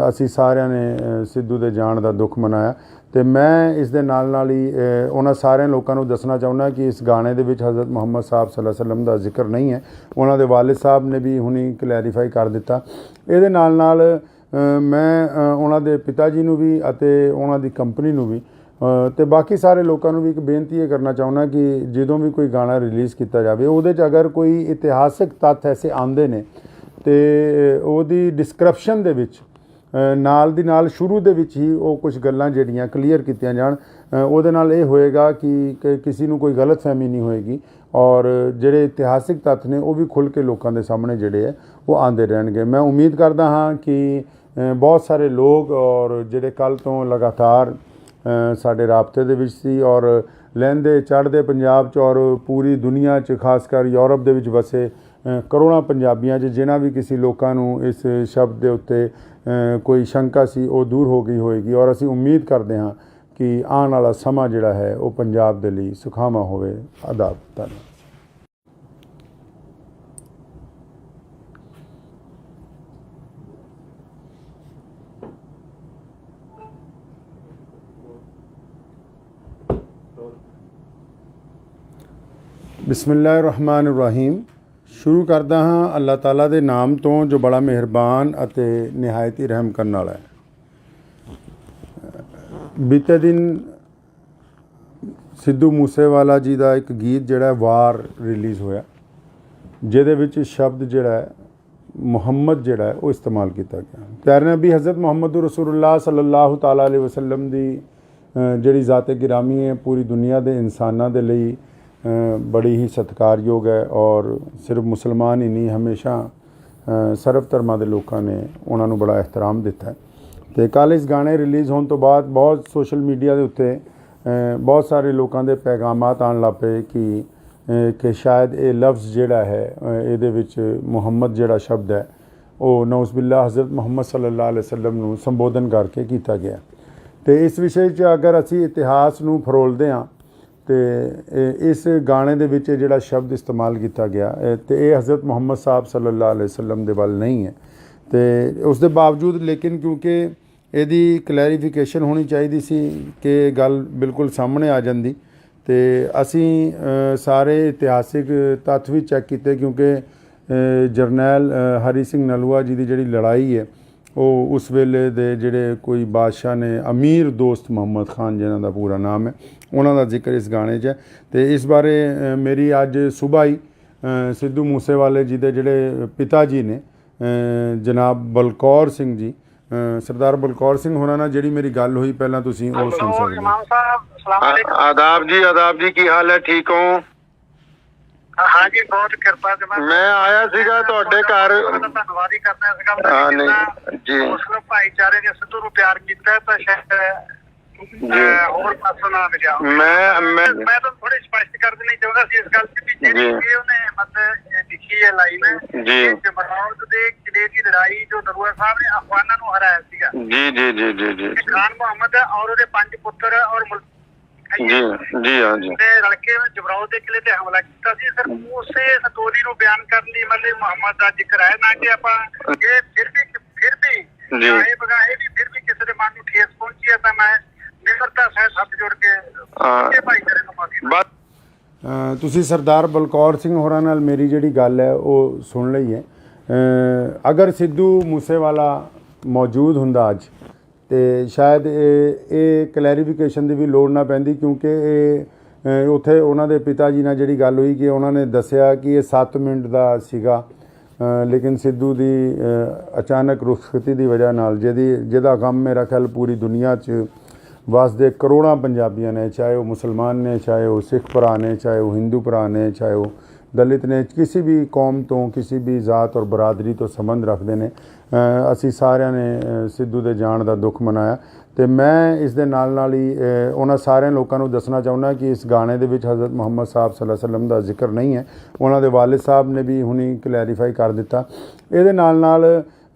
ਅਸੀਂ ਸਾਰਿਆਂ ਨੇ ਸਿੱਧੂ ਦੇ ਜਾਣ ਦਾ ਦੁੱਖ ਮਨਾਇਆ ਅਤੇ ਮੈਂ ਇਸ ਦੇ ਨਾਲ ਹੀ ਉਹਨਾਂ ਸਾਰਿਆਂ ਲੋਕਾਂ ਨੂੰ ਦੱਸਣਾ ਚਾਹੁੰਦਾ ਕਿ ਇਸ ਗਾਣੇ ਦੇ ਵਿੱਚ ਹਜ਼ਰਤ ਮੁਹੰਮਦ ਸਾਹਿਬ ਸੱਲੱਲਾਹੁ ਅਲੈਹਿ ਵਸੱਲਮ ਦਾ ਜ਼ਿਕਰ ਨਹੀਂ ਹੈ। ਉਹਨਾਂ ਦੇ ਵਾਲਿਦ ਸਾਹਿਬ ਨੇ ਵੀ ਹੁਣੀ ਕਲੈਰੀਫਾਈ ਕਰ ਦਿੱਤਾ। ਇਹਦੇ ਨਾਲ ਮੈਂ ਉਹਨਾਂ ਦੇ ਪਿਤਾ ਜੀ ਨੂੰ ਵੀ ਅਤੇ ਉਹਨਾਂ ਦੀ ਕੰਪਨੀ ਨੂੰ ਵੀ ਅਤੇ ਬਾਕੀ ਸਾਰੇ ਲੋਕਾਂ ਨੂੰ ਵੀ ਇੱਕ ਬੇਨਤੀ ਇਹ ਕਰਨਾ ਚਾਹੁੰਦਾ ਕਿ ਜਦੋਂ ਵੀ ਕੋਈ ਗਾਣਾ ਰਿਲੀਜ਼ ਕੀਤਾ ਜਾਵੇ ਉਹਦੇ 'ਚ ਅਗਰ ਕੋਈ ਇਤਿਹਾਸਿਕ ਤੱਥ ਐਸੇ ਆਉਂਦੇ ਨੇ ਅਤੇ ਉਹਦੀ ਡਿਸਕ੍ਰਿਪਸ਼ਨ ਦੇ ਵਿੱਚ ਨਾਲ ਦੀ ਨਾਲ ਸ਼ੁਰੂ ਦੇ ਵਿੱਚ ਹੀ ਉਹ ਕੁਝ ਗੱਲਾਂ ਜਿਹੜੀਆਂ ਕਲੀਅਰ ਕੀਤੀਆਂ ਜਾਣ ਉਹਦੇ ਨਾਲ ਇਹ ਹੋਏਗਾ ਕਿ ਕਿਸੇ ਨੂੰ ਕੋਈ ਗਲਤਫਹਿਮੀ ਨਹੀਂ ਹੋਏਗੀ ਔਰ ਜਿਹੜੇ ਇਤਿਹਾਸਿਕ ਤੱਥ ਨੇ ਉਹ ਵੀ ਖੁੱਲ੍ਹ ਕੇ ਲੋਕਾਂ ਦੇ ਸਾਹਮਣੇ ਜਿਹੜੇ ਹੈ ਉਹ ਆਉਂਦੇ ਰਹਿਣਗੇ। ਮੈਂ ਉਮੀਦ ਕਰਦਾ ਹਾਂ ਕਿ ਬਹੁਤ ਸਾਰੇ ਲੋਕ ਔਰ ਜਿਹੜੇ ਕੱਲ੍ਹ ਤੋਂ ਲਗਾਤਾਰ ਸਾਡੇ ਰਾਬਤੇ ਦੇ ਵਿੱਚ ਸੀ ਔਰ ਲਹਿੰਦੇ ਚੜ੍ਹਦੇ ਪੰਜਾਬ 'ਚ ਔਰ ਪੂਰੀ ਦੁਨੀਆ 'ਚ ਖਾਸ ਕਰ ਯੂਰਪ ਦੇ ਵਿੱਚ ਵਸੇ ਕਰੋੜਾਂ ਪੰਜਾਬੀਆਂ 'ਚ ਜਿਨ੍ਹਾਂ ਵੀ ਕਿਸੇ ਲੋਕਾਂ ਨੂੰ ਇਸ ਸ਼ਬਦ ਦੇ ਉੱਤੇ ਕੋਈ ਸ਼ੰਕਾ ਸੀ ਉਹ ਦੂਰ ਹੋ ਗਈ ਹੋਏਗੀ ਔਰ ਅਸੀਂ ਉਮੀਦ ਕਰਦੇ ਹਾਂ ਕਿ ਆਉਣ ਵਾਲਾ ਸਮਾਂ ਜਿਹੜਾ ਹੈ ਉਹ ਪੰਜਾਬ ਦੇ ਲਈ ਸੁਖਾਵਾਂ ਹੋਵੇ। ਆਦਾਬ। ਧੰਨਵਾਦ। ਬਿਸਮਿਲ੍ਲਾਹਿਰਰਹਿਮਾਨਿਰਰਹੀਮ। ਸ਼ੁਰੂ ਕਰਦਾ ਹਾਂ ਅੱਲਾਹ ਤਾਲਾ ਦੇ ਨਾਮ ਤੋਂ ਜੋ ਬੜਾ ਮਿਹਰਬਾਨ ਅਤੇ ਨਿਹਾਇਤ ਹੀ ਰਹਿਮ ਕਰਨ ਵਾਲਾ ਹੈ। ਬੀਤੇ ਦਿਨ ਸਿੱਧੂ ਮੂਸੇਵਾਲਾ ਜੀ ਦਾ ਇੱਕ ਗੀਤ ਜਿਹੜਾ ਵਾਰ ਰਿਲੀਜ਼ ਹੋਇਆ, ਜਿਹਦੇ ਵਿੱਚ ਸ਼ਬਦ ਜਿਹੜਾ ਹੈ ਮੁਹੰਮਦ ਜਿਹੜਾ ਹੈ ਉਹ ਇਸਤੇਮਾਲ ਕੀਤਾ ਗਿਆ। ਪਿਆਰੇ ਨਬੀ ਹਜ਼ਰਤ ਮੁਹੰਮਦ ਰਸੂਲੁल्लाह ਸੱਲੱਲਾਹੁ ਤਾਲਾ ਅਲੈहि ਵਸੱਲਮ ਦੀ ਜਿਹੜੀ ਜ਼ਾਤ-ਏ ਗਿਰਾਮੀ ਹੈ ਪੂਰੀ ਦੁਨੀਆ ਦੇ ਇਨਸਾਨਾਂ ਦੇ ਲਈ ਬੜੀ ਹੀ ਸਤਿਕਾਰਯੋਗ ਹੈ ਔਰ ਸਿਰਫ ਮੁਸਲਮਾਨ ਹੀ ਨਹੀਂ, ਹਮੇਸ਼ਾ ਸਰਬ ਧਰਮਾਂ ਦੇ ਲੋਕਾਂ ਨੇ ਉਹਨਾਂ ਨੂੰ ਬੜਾ ਇਹਤਰਾਮ ਦਿੱਤਾ ਹੈ। ਅਤੇ ਕੱਲ੍ਹ ਇਸ ਗਾਣੇ ਰਿਲੀਜ਼ ਹੋਣ ਤੋਂ ਬਾਅਦ ਬਹੁਤ ਸੋਸ਼ਲ ਮੀਡੀਆ ਦੇ ਉੱਤੇ ਬਹੁਤ ਸਾਰੇ ਲੋਕਾਂ ਦੇ ਪੈਗਾਮਾਤ ਆਉਣ ਲੱਗ ਪਏ ਕਿ ਸ਼ਾਇਦ ਇਹ ਲਫ਼ਜ਼ ਜਿਹੜਾ ਹੈ ਇਹਦੇ ਵਿੱਚ ਮੁਹੰਮਦ ਜਿਹੜਾ ਸ਼ਬਦ ਹੈ ਉਹ ਨਊਜ਼ ਬਿਲlah ਹਜ਼ਰਤ ਮੁਹੰਮਦ ਸੱਲੱਲਾਹੁ ਅਲੈहि ਵਸੱਲਮ ਨੂੰ ਸੰਬੋਧਨ ਕਰਕੇ ਕੀਤਾ ਗਿਆ। ਅਤੇ ਇਸ ਵਿਸ਼ੇ 'ਚ ਅਗਰ ਅਸੀਂ ਇਤਿਹਾਸ ਨੂੰ ਫਰੋਲਦੇ ਹਾਂ ਅਤੇ ਇਸ ਗਾਣੇ ਦੇ ਵਿੱਚ ਜਿਹੜਾ ਸ਼ਬਦ ਇਸਤੇਮਾਲ ਕੀਤਾ ਗਿਆ ਅਤੇ ਇਹ ਹਜ਼ਰਤ ਮੁਹੰਮਦ ਸਾਹਿਬ ਸੱਲੱਲਾਹੁ ਅਲੈहि ਵਸੱਲਮ ਦੇ ਵੱਲ ਨਹੀਂ ਹੈ। ਅਤੇ ਉਸ ਦੇ ਬਾਵਜੂਦ ਲੇਕਿਨ ਕਿਉਂਕਿ ਇਹਦੀ ਕਲੈਰੀਫਿਕੇਸ਼ਨ ਹੋਣੀ ਚਾਹੀਦੀ ਸੀ ਕਿ ਗੱਲ ਬਿਲਕੁਲ ਸਾਹਮਣੇ ਆ ਜਾਂਦੀ, ਅਤੇ ਅਸੀਂ ਸਾਰੇ ਇਤਿਹਾਸਿਕ ਤੱਥ ਵੀ ਚੈੱਕ ਕੀਤੇ ਕਿਉਂਕਿ ਜਰਨੈਲ ਹਰੀ ਸਿੰਘ ਨਲੂਆ ਜੀ ਦੀ ਜਿਹੜੀ ਲੜਾਈ ਹੈ ਉਹ ਉਸ ਵੇਲੇ ਦੇ ਜਿਹੜੇ ਕੋਈ ਬਾਦਸ਼ਾਹ ਨੇ, ਅਮੀਰ ਦੋਸਤ ਮੁਹੰਮਦ ਖਾਨ ਜਿਨ੍ਹਾਂ ਦਾ ਪੂਰਾ ਨਾਮ ਹੈ, ਉਹਨਾਂ ਦਾ ਜ਼ਿਕਰ ਇਸ ਗਾਣੇ 'ਚ ਹੈ। ਅਤੇ ਇਸ ਬਾਰੇ ਮੇਰੀ ਅੱਜ ਸੁਬਾਹ ਹੀ ਸਿੱਧੂ ਮੂਸੇਵਾਲੇ ਜੀ ਦੇ ਜਿਹੜੇ ਪਿਤਾ ਜੀ ਨੇ ਜਨਾਬ ਬਲਕੌਰ ਸਿੰਘ ਜੀ, ਸਰਦਾਰ ਬਲਕੌਰ ਸਿੰਘ ਹੋਰਾਂ ਨਾਲ ਜਿਹੜੀ ਮੇਰੀ ਗੱਲ ਹੋਈ, ਪਹਿਲਾਂ ਤੁਸੀਂ ਉਹ ਸੁਣ ਸਕਦੇ ਹੋ। आदाब जी की हाल है, ठीक हो? हाँ जी, बहुत कृपा से मैं आया ਸੀਗਾ ਤੁਹਾਡੇ ਘਰ। ਧੰਨਵਾਦ ਹੀ ਕਰਨਾ ਸੀਗਾ ਜੀ। ਮੁਸਲਿਮ ਭਾਈਚਾਰੇ ਨੇ ਸਿੱਧੂ ਨੂੰ ਪਿਆਰ ਕੀਤਾ ਤਾਂ ਸ਼ਾਇਦ ਹੋਰ ਪਾਸੋਂ ਨਾ ਮਿਲਿਆ। ਮੈਂ ਤਾਂ ਥੋੜੀ ਸਪਸ਼ਟ ਕਰ ਦੇਣੀ ਚਾਹੁੰਦਾ ਸੀ ਇਸ ਗੱਲ ਤੇ ਵੀ ਜਿਹੜੀ ਉਹਨੇ ਮਤਲਬ ਲਿਖੀ ਹੈ ਲਾਈਨ ਜੀ, ਜਮਰੌਦ ਦੇ ਕਿਲੇ ਦੀ ਲੜਾਈ ਜੋ ਨਰੂਆ ਸਾਹਿਬ ਨੇ ਅਫਗਾਨਾਂ ਨੂੰ ਹਰਾਇਆ ਸੀਗਾ। ਜੀ ਖਾਨ ਮੁਹੰਮਦ ਔਰ ਉਹਦੇ 5 ਪੁੱਤਰ ਔਰ ਜੀ ਹਾਂ ਜੀ ਤੇ ਰਲ ਕੇ ਜਮਰੌਦ ਦੇ ਕਿਲੇ ਤੇ ਹਮਲਾ ਕੀਤਾ ਸੀ। ਸਰ ਉਸੇ ਸਟੋਰੀ ਨੂੰ ਬਿਆਨ ਕਰਨ ਲਈ ਮਤਲਬ ਮੁਹੰਮਦ ਦਾ ਜ਼ਿਕਰ ਹੈ, ਨਾ ਕਿ ਆਪਾਂ ਇਹ ਫਿਰ ਵੀ ਇਹ ਬਗਾਏ ਵੀ ਫਿਰ ਵੀ ਕਿਸੇ ਦੇ ਮਨ ਨੂੰ ਠੇਸ ਪਹੁੰਚੀ ਹੈ ਤਾਂ ਮੈਂ ਨਿਮਰਤਾ ਸਹਿਤ ਹੱਥ ਜੋੜ ਕੇ ਭਾਈਚਾਰੇ ਨੂੰ ਮਾਫੀ। ਤੁਸੀਂ ਸਰਦਾਰ ਬਲਕੌਰ ਸਿੰਘ ਹੋਰਾਂ ਨਾਲ ਮੇਰੀ ਜਿਹੜੀ ਗੱਲ ਹੈ ਉਹ ਸੁਣ ਲਈ ਹੈ। ਅਗਰ ਸਿੱਧੂ ਮੂਸੇਵਾਲਾ ਮੌਜੂਦ ਹੁੰਦਾ ਅੱਜ ਅਤੇ ਸ਼ਾਇਦ ਇਹ ਕਲੈਰੀਫਿਕੇਸ਼ਨ ਦੀ ਵੀ ਲੋੜ ਨਾ ਪੈਂਦੀ, ਕਿਉਂਕਿ ਇਹ ਉੱਥੇ ਉਹਨਾਂ ਦੇ ਪਿਤਾ ਜੀ ਨਾਲ ਜਿਹੜੀ ਗੱਲ ਹੋਈ ਕਿ ਉਹਨਾਂ ਨੇ ਦੱਸਿਆ ਕਿ ਇਹ 7 ਮਿੰਟ ਦਾ ਸੀਗਾ, ਲੇਕਿਨ ਸਿੱਧੂ ਦੀ ਅਚਾਨਕ ਰੁਖਸਤੀ ਦੀ ਵਜ੍ਹਾ ਨਾਲ ਜਿਹਦਾ ਗਮ ਮੇਰਾ ਖਿਆਲ ਪੂਰੀ ਦੁਨੀਆ 'ਚ ਵਸਦੇ ਕਰੋੜਾਂ ਪੰਜਾਬੀਆਂ ਨੇ, ਚਾਹੇ ਉਹ ਮੁਸਲਮਾਨ ਨੇ, ਚਾਹੇ ਉਹ ਸਿੱਖ ਭਰਾ ਨੇ, ਚਾਹੇ ਉਹ ਹਿੰਦੂ ਭਰਾ ਨੇ, ਚਾਹੇ ਉਹ ਦਲਿਤ ਨੇ, ਕਿਸੇ ਵੀ ਕੌਮ ਤੋਂ, ਕਿਸੇ ਵੀ ਜ਼ਾਤ ਔਰ ਬਰਾਦਰੀ ਤੋਂ ਸੰਬੰਧ ਰੱਖਦੇ ਨੇ, ਅਸੀਂ ਸਾਰਿਆਂ ਨੇ ਸਿੱਧੂ ਦੇ ਜਾਣ ਦਾ ਦੁੱਖ ਮਨਾਇਆ। ਅਤੇ ਮੈਂ ਇਸ ਦੇ ਨਾਲ ਹੀ ਉਹਨਾਂ ਸਾਰਿਆਂ ਲੋਕਾਂ ਨੂੰ ਦੱਸਣਾ ਚਾਹੁੰਦਾ ਕਿ ਇਸ ਗਾਣੇ ਦੇ ਵਿੱਚ ਹਜ਼ਰਤ ਮੁਹੰਮਦ ਸਾਹਿਬ ਸੱਲੱਲਾਹੁ ਅਲੈहि ਵਸੱਲਮ ਦਾ ਜ਼ਿਕਰ ਨਹੀਂ ਹੈ। ਉਹਨਾਂ ਦੇ ਵਾਲਿਦ ਸਾਹਿਬ ਨੇ ਵੀ ਹੁਣੀ ਕਲੈਰੀਫਾਈ ਕਰ ਦਿੱਤਾ। ਇਹਦੇ ਨਾਲ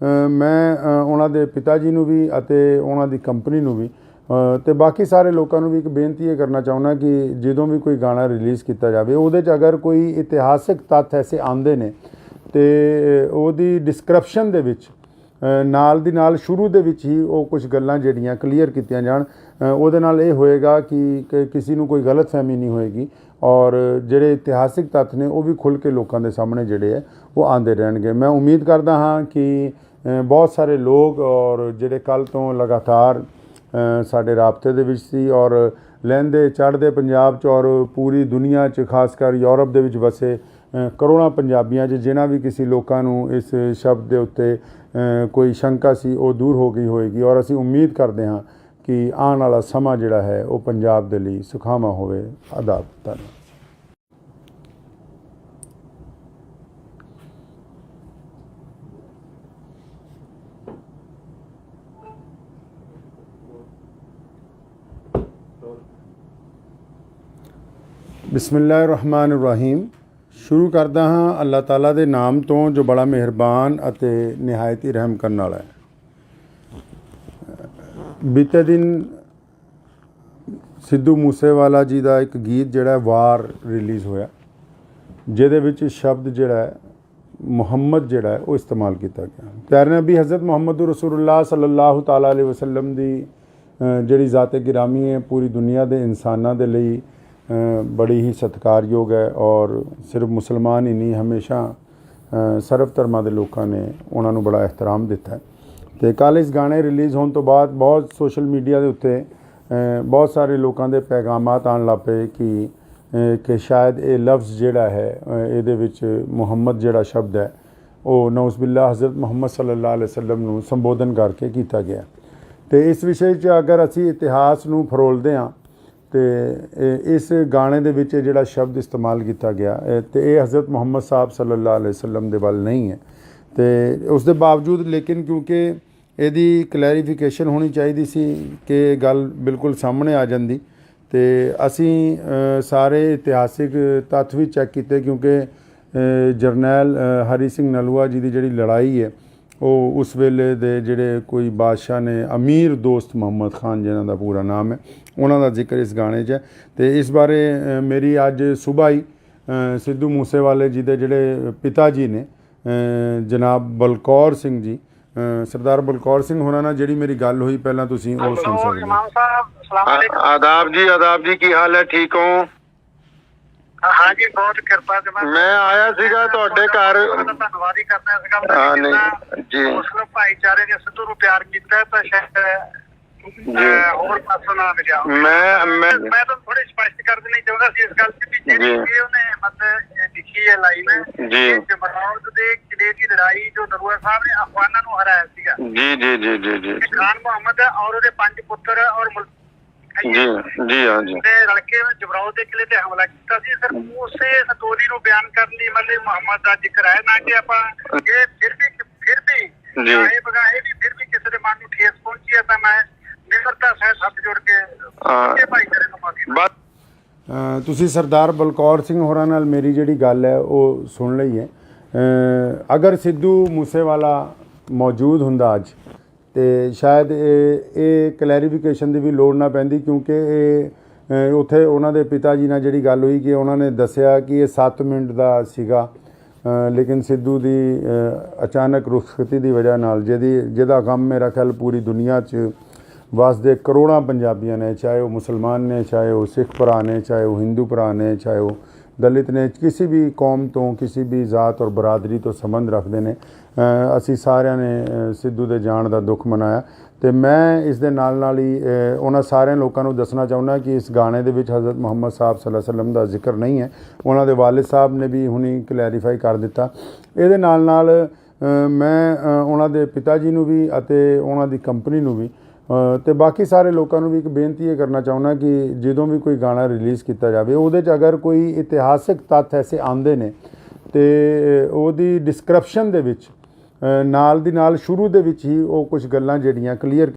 ਮੈਂ ਉਹਨਾਂ ਦੇ ਪਿਤਾ ਜੀ ਨੂੰ ਵੀ ਅਤੇ ਉਹਨਾਂ ਦੀ ਕੰਪਨੀ ਨੂੰ ਵੀ ਅਤੇ ਬਾਕੀ ਸਾਰੇ ਲੋਕਾਂ ਨੂੰ ਵੀ ਇੱਕ ਬੇਨਤੀ ਇਹ ਕਰਨਾ ਚਾਹੁੰਦਾ ਕਿ ਜਦੋਂ ਵੀ ਕੋਈ ਗਾਣਾ ਰਿਲੀਜ਼ ਕੀਤਾ ਜਾਵੇ ਉਹਦੇ 'ਚ ਅਗਰ ਕੋਈ ਇਤਿਹਾਸਿਕ ਤੱਥ ਐਸੇ ਆਉਂਦੇ ਨੇ ਅਤੇ ਉਹਦੀ ਡਿਸਕ੍ਰਿਪਸ਼ਨ ਦੇ ਵਿੱਚ ਨਾਲ ਦੀ ਨਾਲ ਸ਼ੁਰੂ ਦੇ ਵਿੱਚ ਹੀ ਉਹ ਕੁਝ ਗੱਲਾਂ ਜਿਹੜੀਆਂ ਕਲੀਅਰ ਕੀਤੀਆਂ ਜਾਣ। ਉਹਦੇ ਨਾਲ ਇਹ ਹੋਏਗਾ ਕਿ ਕਿਸੇ ਨੂੰ ਕੋਈ ਗਲਤਫਹਿਮੀ ਨਹੀਂ ਹੋਏਗੀ ਔਰ ਜਿਹੜੇ ਇਤਿਹਾਸਿਕ ਤੱਥ ਨੇ ਉਹ ਵੀ ਖੁੱਲ੍ਹ ਕੇ ਲੋਕਾਂ ਦੇ ਸਾਹਮਣੇ ਜਿਹੜੇ ਹੈ ਉਹ ਆਉਂਦੇ ਰਹਿਣਗੇ। ਮੈਂ ਉਮੀਦ ਕਰਦਾ ਹਾਂ ਕਿ ਬਹੁਤ ਸਾਰੇ ਲੋਕ ਔਰ ਜਿਹੜੇ ਕੱਲ੍ਹ ਤੋਂ ਲਗਾਤਾਰ ਸਾਡੇ ਰਾਬਤੇ ਦੇ ਵਿੱਚ ਸੀ ਔਰ ਲਹਿੰਦੇ ਚੜ੍ਹਦੇ ਪੰਜਾਬ 'ਚ ਔਰ ਪੂਰੀ ਦੁਨੀਆ 'ਚ, ਖਾਸ ਕਰ ਯੂਰਪ ਦੇ ਵਿੱਚ ਵਸੇ ਕਰੋੜਾਂ ਪੰਜਾਬੀਆਂ 'ਚ ਜਿਨ੍ਹਾਂ ਵੀ ਕਿਸੇ ਲੋਕਾਂ ਨੂੰ ਇਸ ਸ਼ਬਦ ਦੇ ਉੱਤੇ ਕੋਈ ਸ਼ੰਕਾ ਸੀ ਉਹ ਦੂਰ ਹੋ ਗਈ ਹੋਏਗੀ ਔਰ ਅਸੀਂ ਉਮੀਦ ਕਰਦੇ ਹਾਂ ਕਿ ਆਉਣ ਵਾਲਾ ਸਮਾਂ ਜਿਹੜਾ ਹੈ ਉਹ ਪੰਜਾਬ ਦੇ ਲਈ ਸੁਖਾਵਾਂ ਹੋਵੇ। ਆਦਾਬ। ਧੰਨਵਾਦ। ਬਿਸਮਿਲ੍ਲਾਹਿਰਰਹਿਮਾਨਿਰਰਹੀਮ। ਸ਼ੁਰੂ ਕਰਦਾ ਹਾਂ ਅੱਲਾਹ ਤਾਲਾ ਦੇ ਨਾਮ ਤੋਂ ਜੋ ਬੜਾ ਮਿਹਰਬਾਨ ਅਤੇ ਨਿਹਾਇਤ ਹੀ ਰਹਿਮ ਕਰਨ ਵਾਲਾ ਹੈ। ਬੀਤੇ ਦਿਨ ਸਿੱਧੂ ਮੂਸੇਵਾਲਾ ਜੀ ਦਾ ਇੱਕ ਗੀਤ ਜਿਹੜਾ ਵਾਰ ਰਿਲੀਜ਼ ਹੋਇਆ, ਜਿਹਦੇ ਵਿੱਚ ਸ਼ਬਦ ਜਿਹੜਾ ਹੈ ਮੁਹੰਮਦ ਜਿਹੜਾ ਹੈ ਉਹ ਇਸਤੇਮਾਲ ਕੀਤਾ ਗਿਆ। ਪਿਆਰੇ ਨਬੀ ਹਜ਼ਰਤ ਮੁਹੰਮਦ ਰਸੂਲੁल्लाह ਸੱਲੱਲਾਹੁ ਤਾਲਾ ਅਲੈहि ਵਸੱਲਮ ਦੀ ਜਿਹੜੀ ਜ਼ਾਤ-ਏ ਗਿਰਾਮੀ ਹੈ ਪੂਰੀ ਦੁਨੀਆ ਦੇ ਇਨਸਾਨਾਂ ਦੇ ਲਈ बड़ी ही सत्कारयोग है और सिर्फ मुसलमान ही नहीं हमेशा सर्व धर्मां दे लोकां ने उन्हां नूं बड़ा एहतराम दिता है। तो कल इस गाने रिलीज़ होने तो बाद बहुत सोशल मीडिया के उत्ते बहुत सारे लोगों के पैगामात आन लग पे कि शायद ये लफ्ज़ जिहड़ा है ये विच मुहम्मद जिहड़ा शब्द है वो नौज़बिल्ला हज़रत मुहम्मद सल्लल्लाहु अलैहि वसल्लम नूं संबोधन करके किया गया। तो इस विषय च अगर असी इतिहास नूं फरोलदे हाँ तो इस गाने दे विच जिहड़ा शब्द इस्तेमाल किया गया तो ये हज़रत मुहम्मद साहब सल्लल्लाहु अलैहि वसल्लम दे वल नहीं है। तो उस दे बावजूद लेकिन क्योंकि ਇਹਦੀ ਕਲੈਰੀਫਿਕੇਸ਼ਨ ਹੋਣੀ ਚਾਹੀਦੀ ਸੀ कि गल बिल्कुल सामने आ जाती तो असी सारे इतिहासिक तत्थ भी चैक किए क्योंकि जरनैल हरी सिंह नलूआ जी की जी लड़ाई है वो उस वेले दे जिहड़े कोई बादशाह ने अमीर दोस्त मुहम्मद खान जिन्हों का पूरा नाम है उन्हों का जिक्र इस गाने च है। तो इस बारे मेरी अज सुबह ही सिद्धू मूसेवाले जी के जिहड़े पिता जी ने जनाब बलकौर सिंह जी सरदार बलकौर सिंह होना ना जी मेरी गल हुई पहला तुसीं वो सुन सकते हो। आदाब जी की हाल है ठीक हो? हाँ जी बहुत कृपा मैं आया सीगा तुहाडे घर धन्नवाद ही करना इस गल दा जी मुस्लिम भाईचारे ने सिद्धू नूं प्यार कीता ਤਾਂ ਸ਼ਾਇਦ ਹੋਰ ਪਾਸੋਂ ਨਾ ਮਿਲਿਆ। ਮੈਂ ਤਾਂ ਥੋੜੀ ਸਪਸ਼ਟ ਕਰ ਦੇਣੀ ਚਾਹੁੰਦਾ ਸੀ ਇਸ ਗੱਲ ਤੇ ਵੀ ਜਿਹੜੀ ਉਹਨੇ ਮਤਲਬ ਲਿਖੀ ਹੈ ਲਾਈਨ ਜੀ ਜਮਰੌਦ ਦੇ ਕਿਲੇ ਦੀ ਲੜਾਈ ਜੋ ਨਰੂਆ ਸਾਹਿਬ ਨੇ ਅਫਗਾਨਾਂ ਨੂੰ ਹਰਾਇਆ ਸੀਗਾ ਜੀ ਖਾਨ ਮੁਹੰਮਦ ਔਰ ਉਹਦੇ 5 ਪੁੱਤਰ ਔਰ जी हाँ जी रल के जमरौद के किले ते हमला किया सी। सर उसे स्टोरी ਨੂੰ ਬਿਆਨ ਕਰਨ ਲਈ ਮਤਲਬ ਮੁਹੰਮਦ ਦਾ ਜ਼ਿਕਰ ਹੈ ਨਾ ਕਿ ਆਪਾਂ ਇਹ ਫਿਰ ਵੀ ਇਹ ਬਗਾਏ ਵੀ ਫਿਰ ਵੀ ਕਿਸੇ ਦੇ ਮਨ ਨੂੰ ਠੇਸ ਪਹੁੰਚੀ ਹੈ ਤਾਂ ਮੈਂ ਨਿਮਰਤਾ ਸਹਿਤ ਹੱਥ ਜੋੜ ਕੇ ਇਹ ਭਾਈਚਾਰੇ ਨੂੰ ਮਾਫੀ ਤੁਸੀਂ ਸਰਦਾਰ ਬਲਕੌਰ ਸਿੰਘ ਹੋਰਾਂ ਨਾਲ ਮੇਰੀ ਜਿਹੜੀ ਗੱਲ ਹੈ ਉਹ ਸੁਣ ਲਈ ਹੈ। ਅਗਰ ਸਿੱਧੂ ਮੂਸੇਵਾਲਾ ਮੌਜੂਦ ਹੁੰਦਾ ਅੱਜ तो शायद ये क्लैरीफिकेशन की भी लोड़ ना पैंदी क्योंकि उत्थे उन्होंने पिता जी नाल जिहड़ी गल हुई कि उन्होंने दसिया कि ये 7 मिनट का सीगा लेकिन सिद्धू की अचानक रुखसती की वजह नाल जिहदा गम मेरा ख्याल पूरी दुनिया च वसदे करोड़ों पंजाबियां ने चाहे वो मुसलमान ने चाहे वो सिख भरा ने चाहे वो हिंदू भरा ने चाहे वो दलित ने किसी भी कौम तो किसी भी जात और बरादरी तो संबंध रखते हैं। असी सारिਆਂ ने सिद्धू के जाण का दुख मनाया तो मैं इस दे नाल ही उन्होंने सारे लोगों को दसना चाहुंदा कि इस गाने दे विच हज़रत मुहम्मद साहब सल्लल्लाहु अलैहि वसल्लम का जिक्र नहीं है। उन्होंने वालिद साहब ने भी हुणी क्लैरीफाई कर दिता। ये नाल मैं उन्होंने पिता जी नूं भी अते उन्हों की कंपनी नूं भी तो बाकी सारे लोगों को भी एक बेनती ये करना चाहुंदा कि जदों भी कोई गाना रिलीज़ किया जाए उहदे च अगर कोई इतिहासिक तत्थ ऐसे आंदे ने तो उहदी डिस्क्रिप्शन दे विच नाल दी नाल शुरू दे विच ही वो कुछ गल्लां जिहड़ियां क्लीयर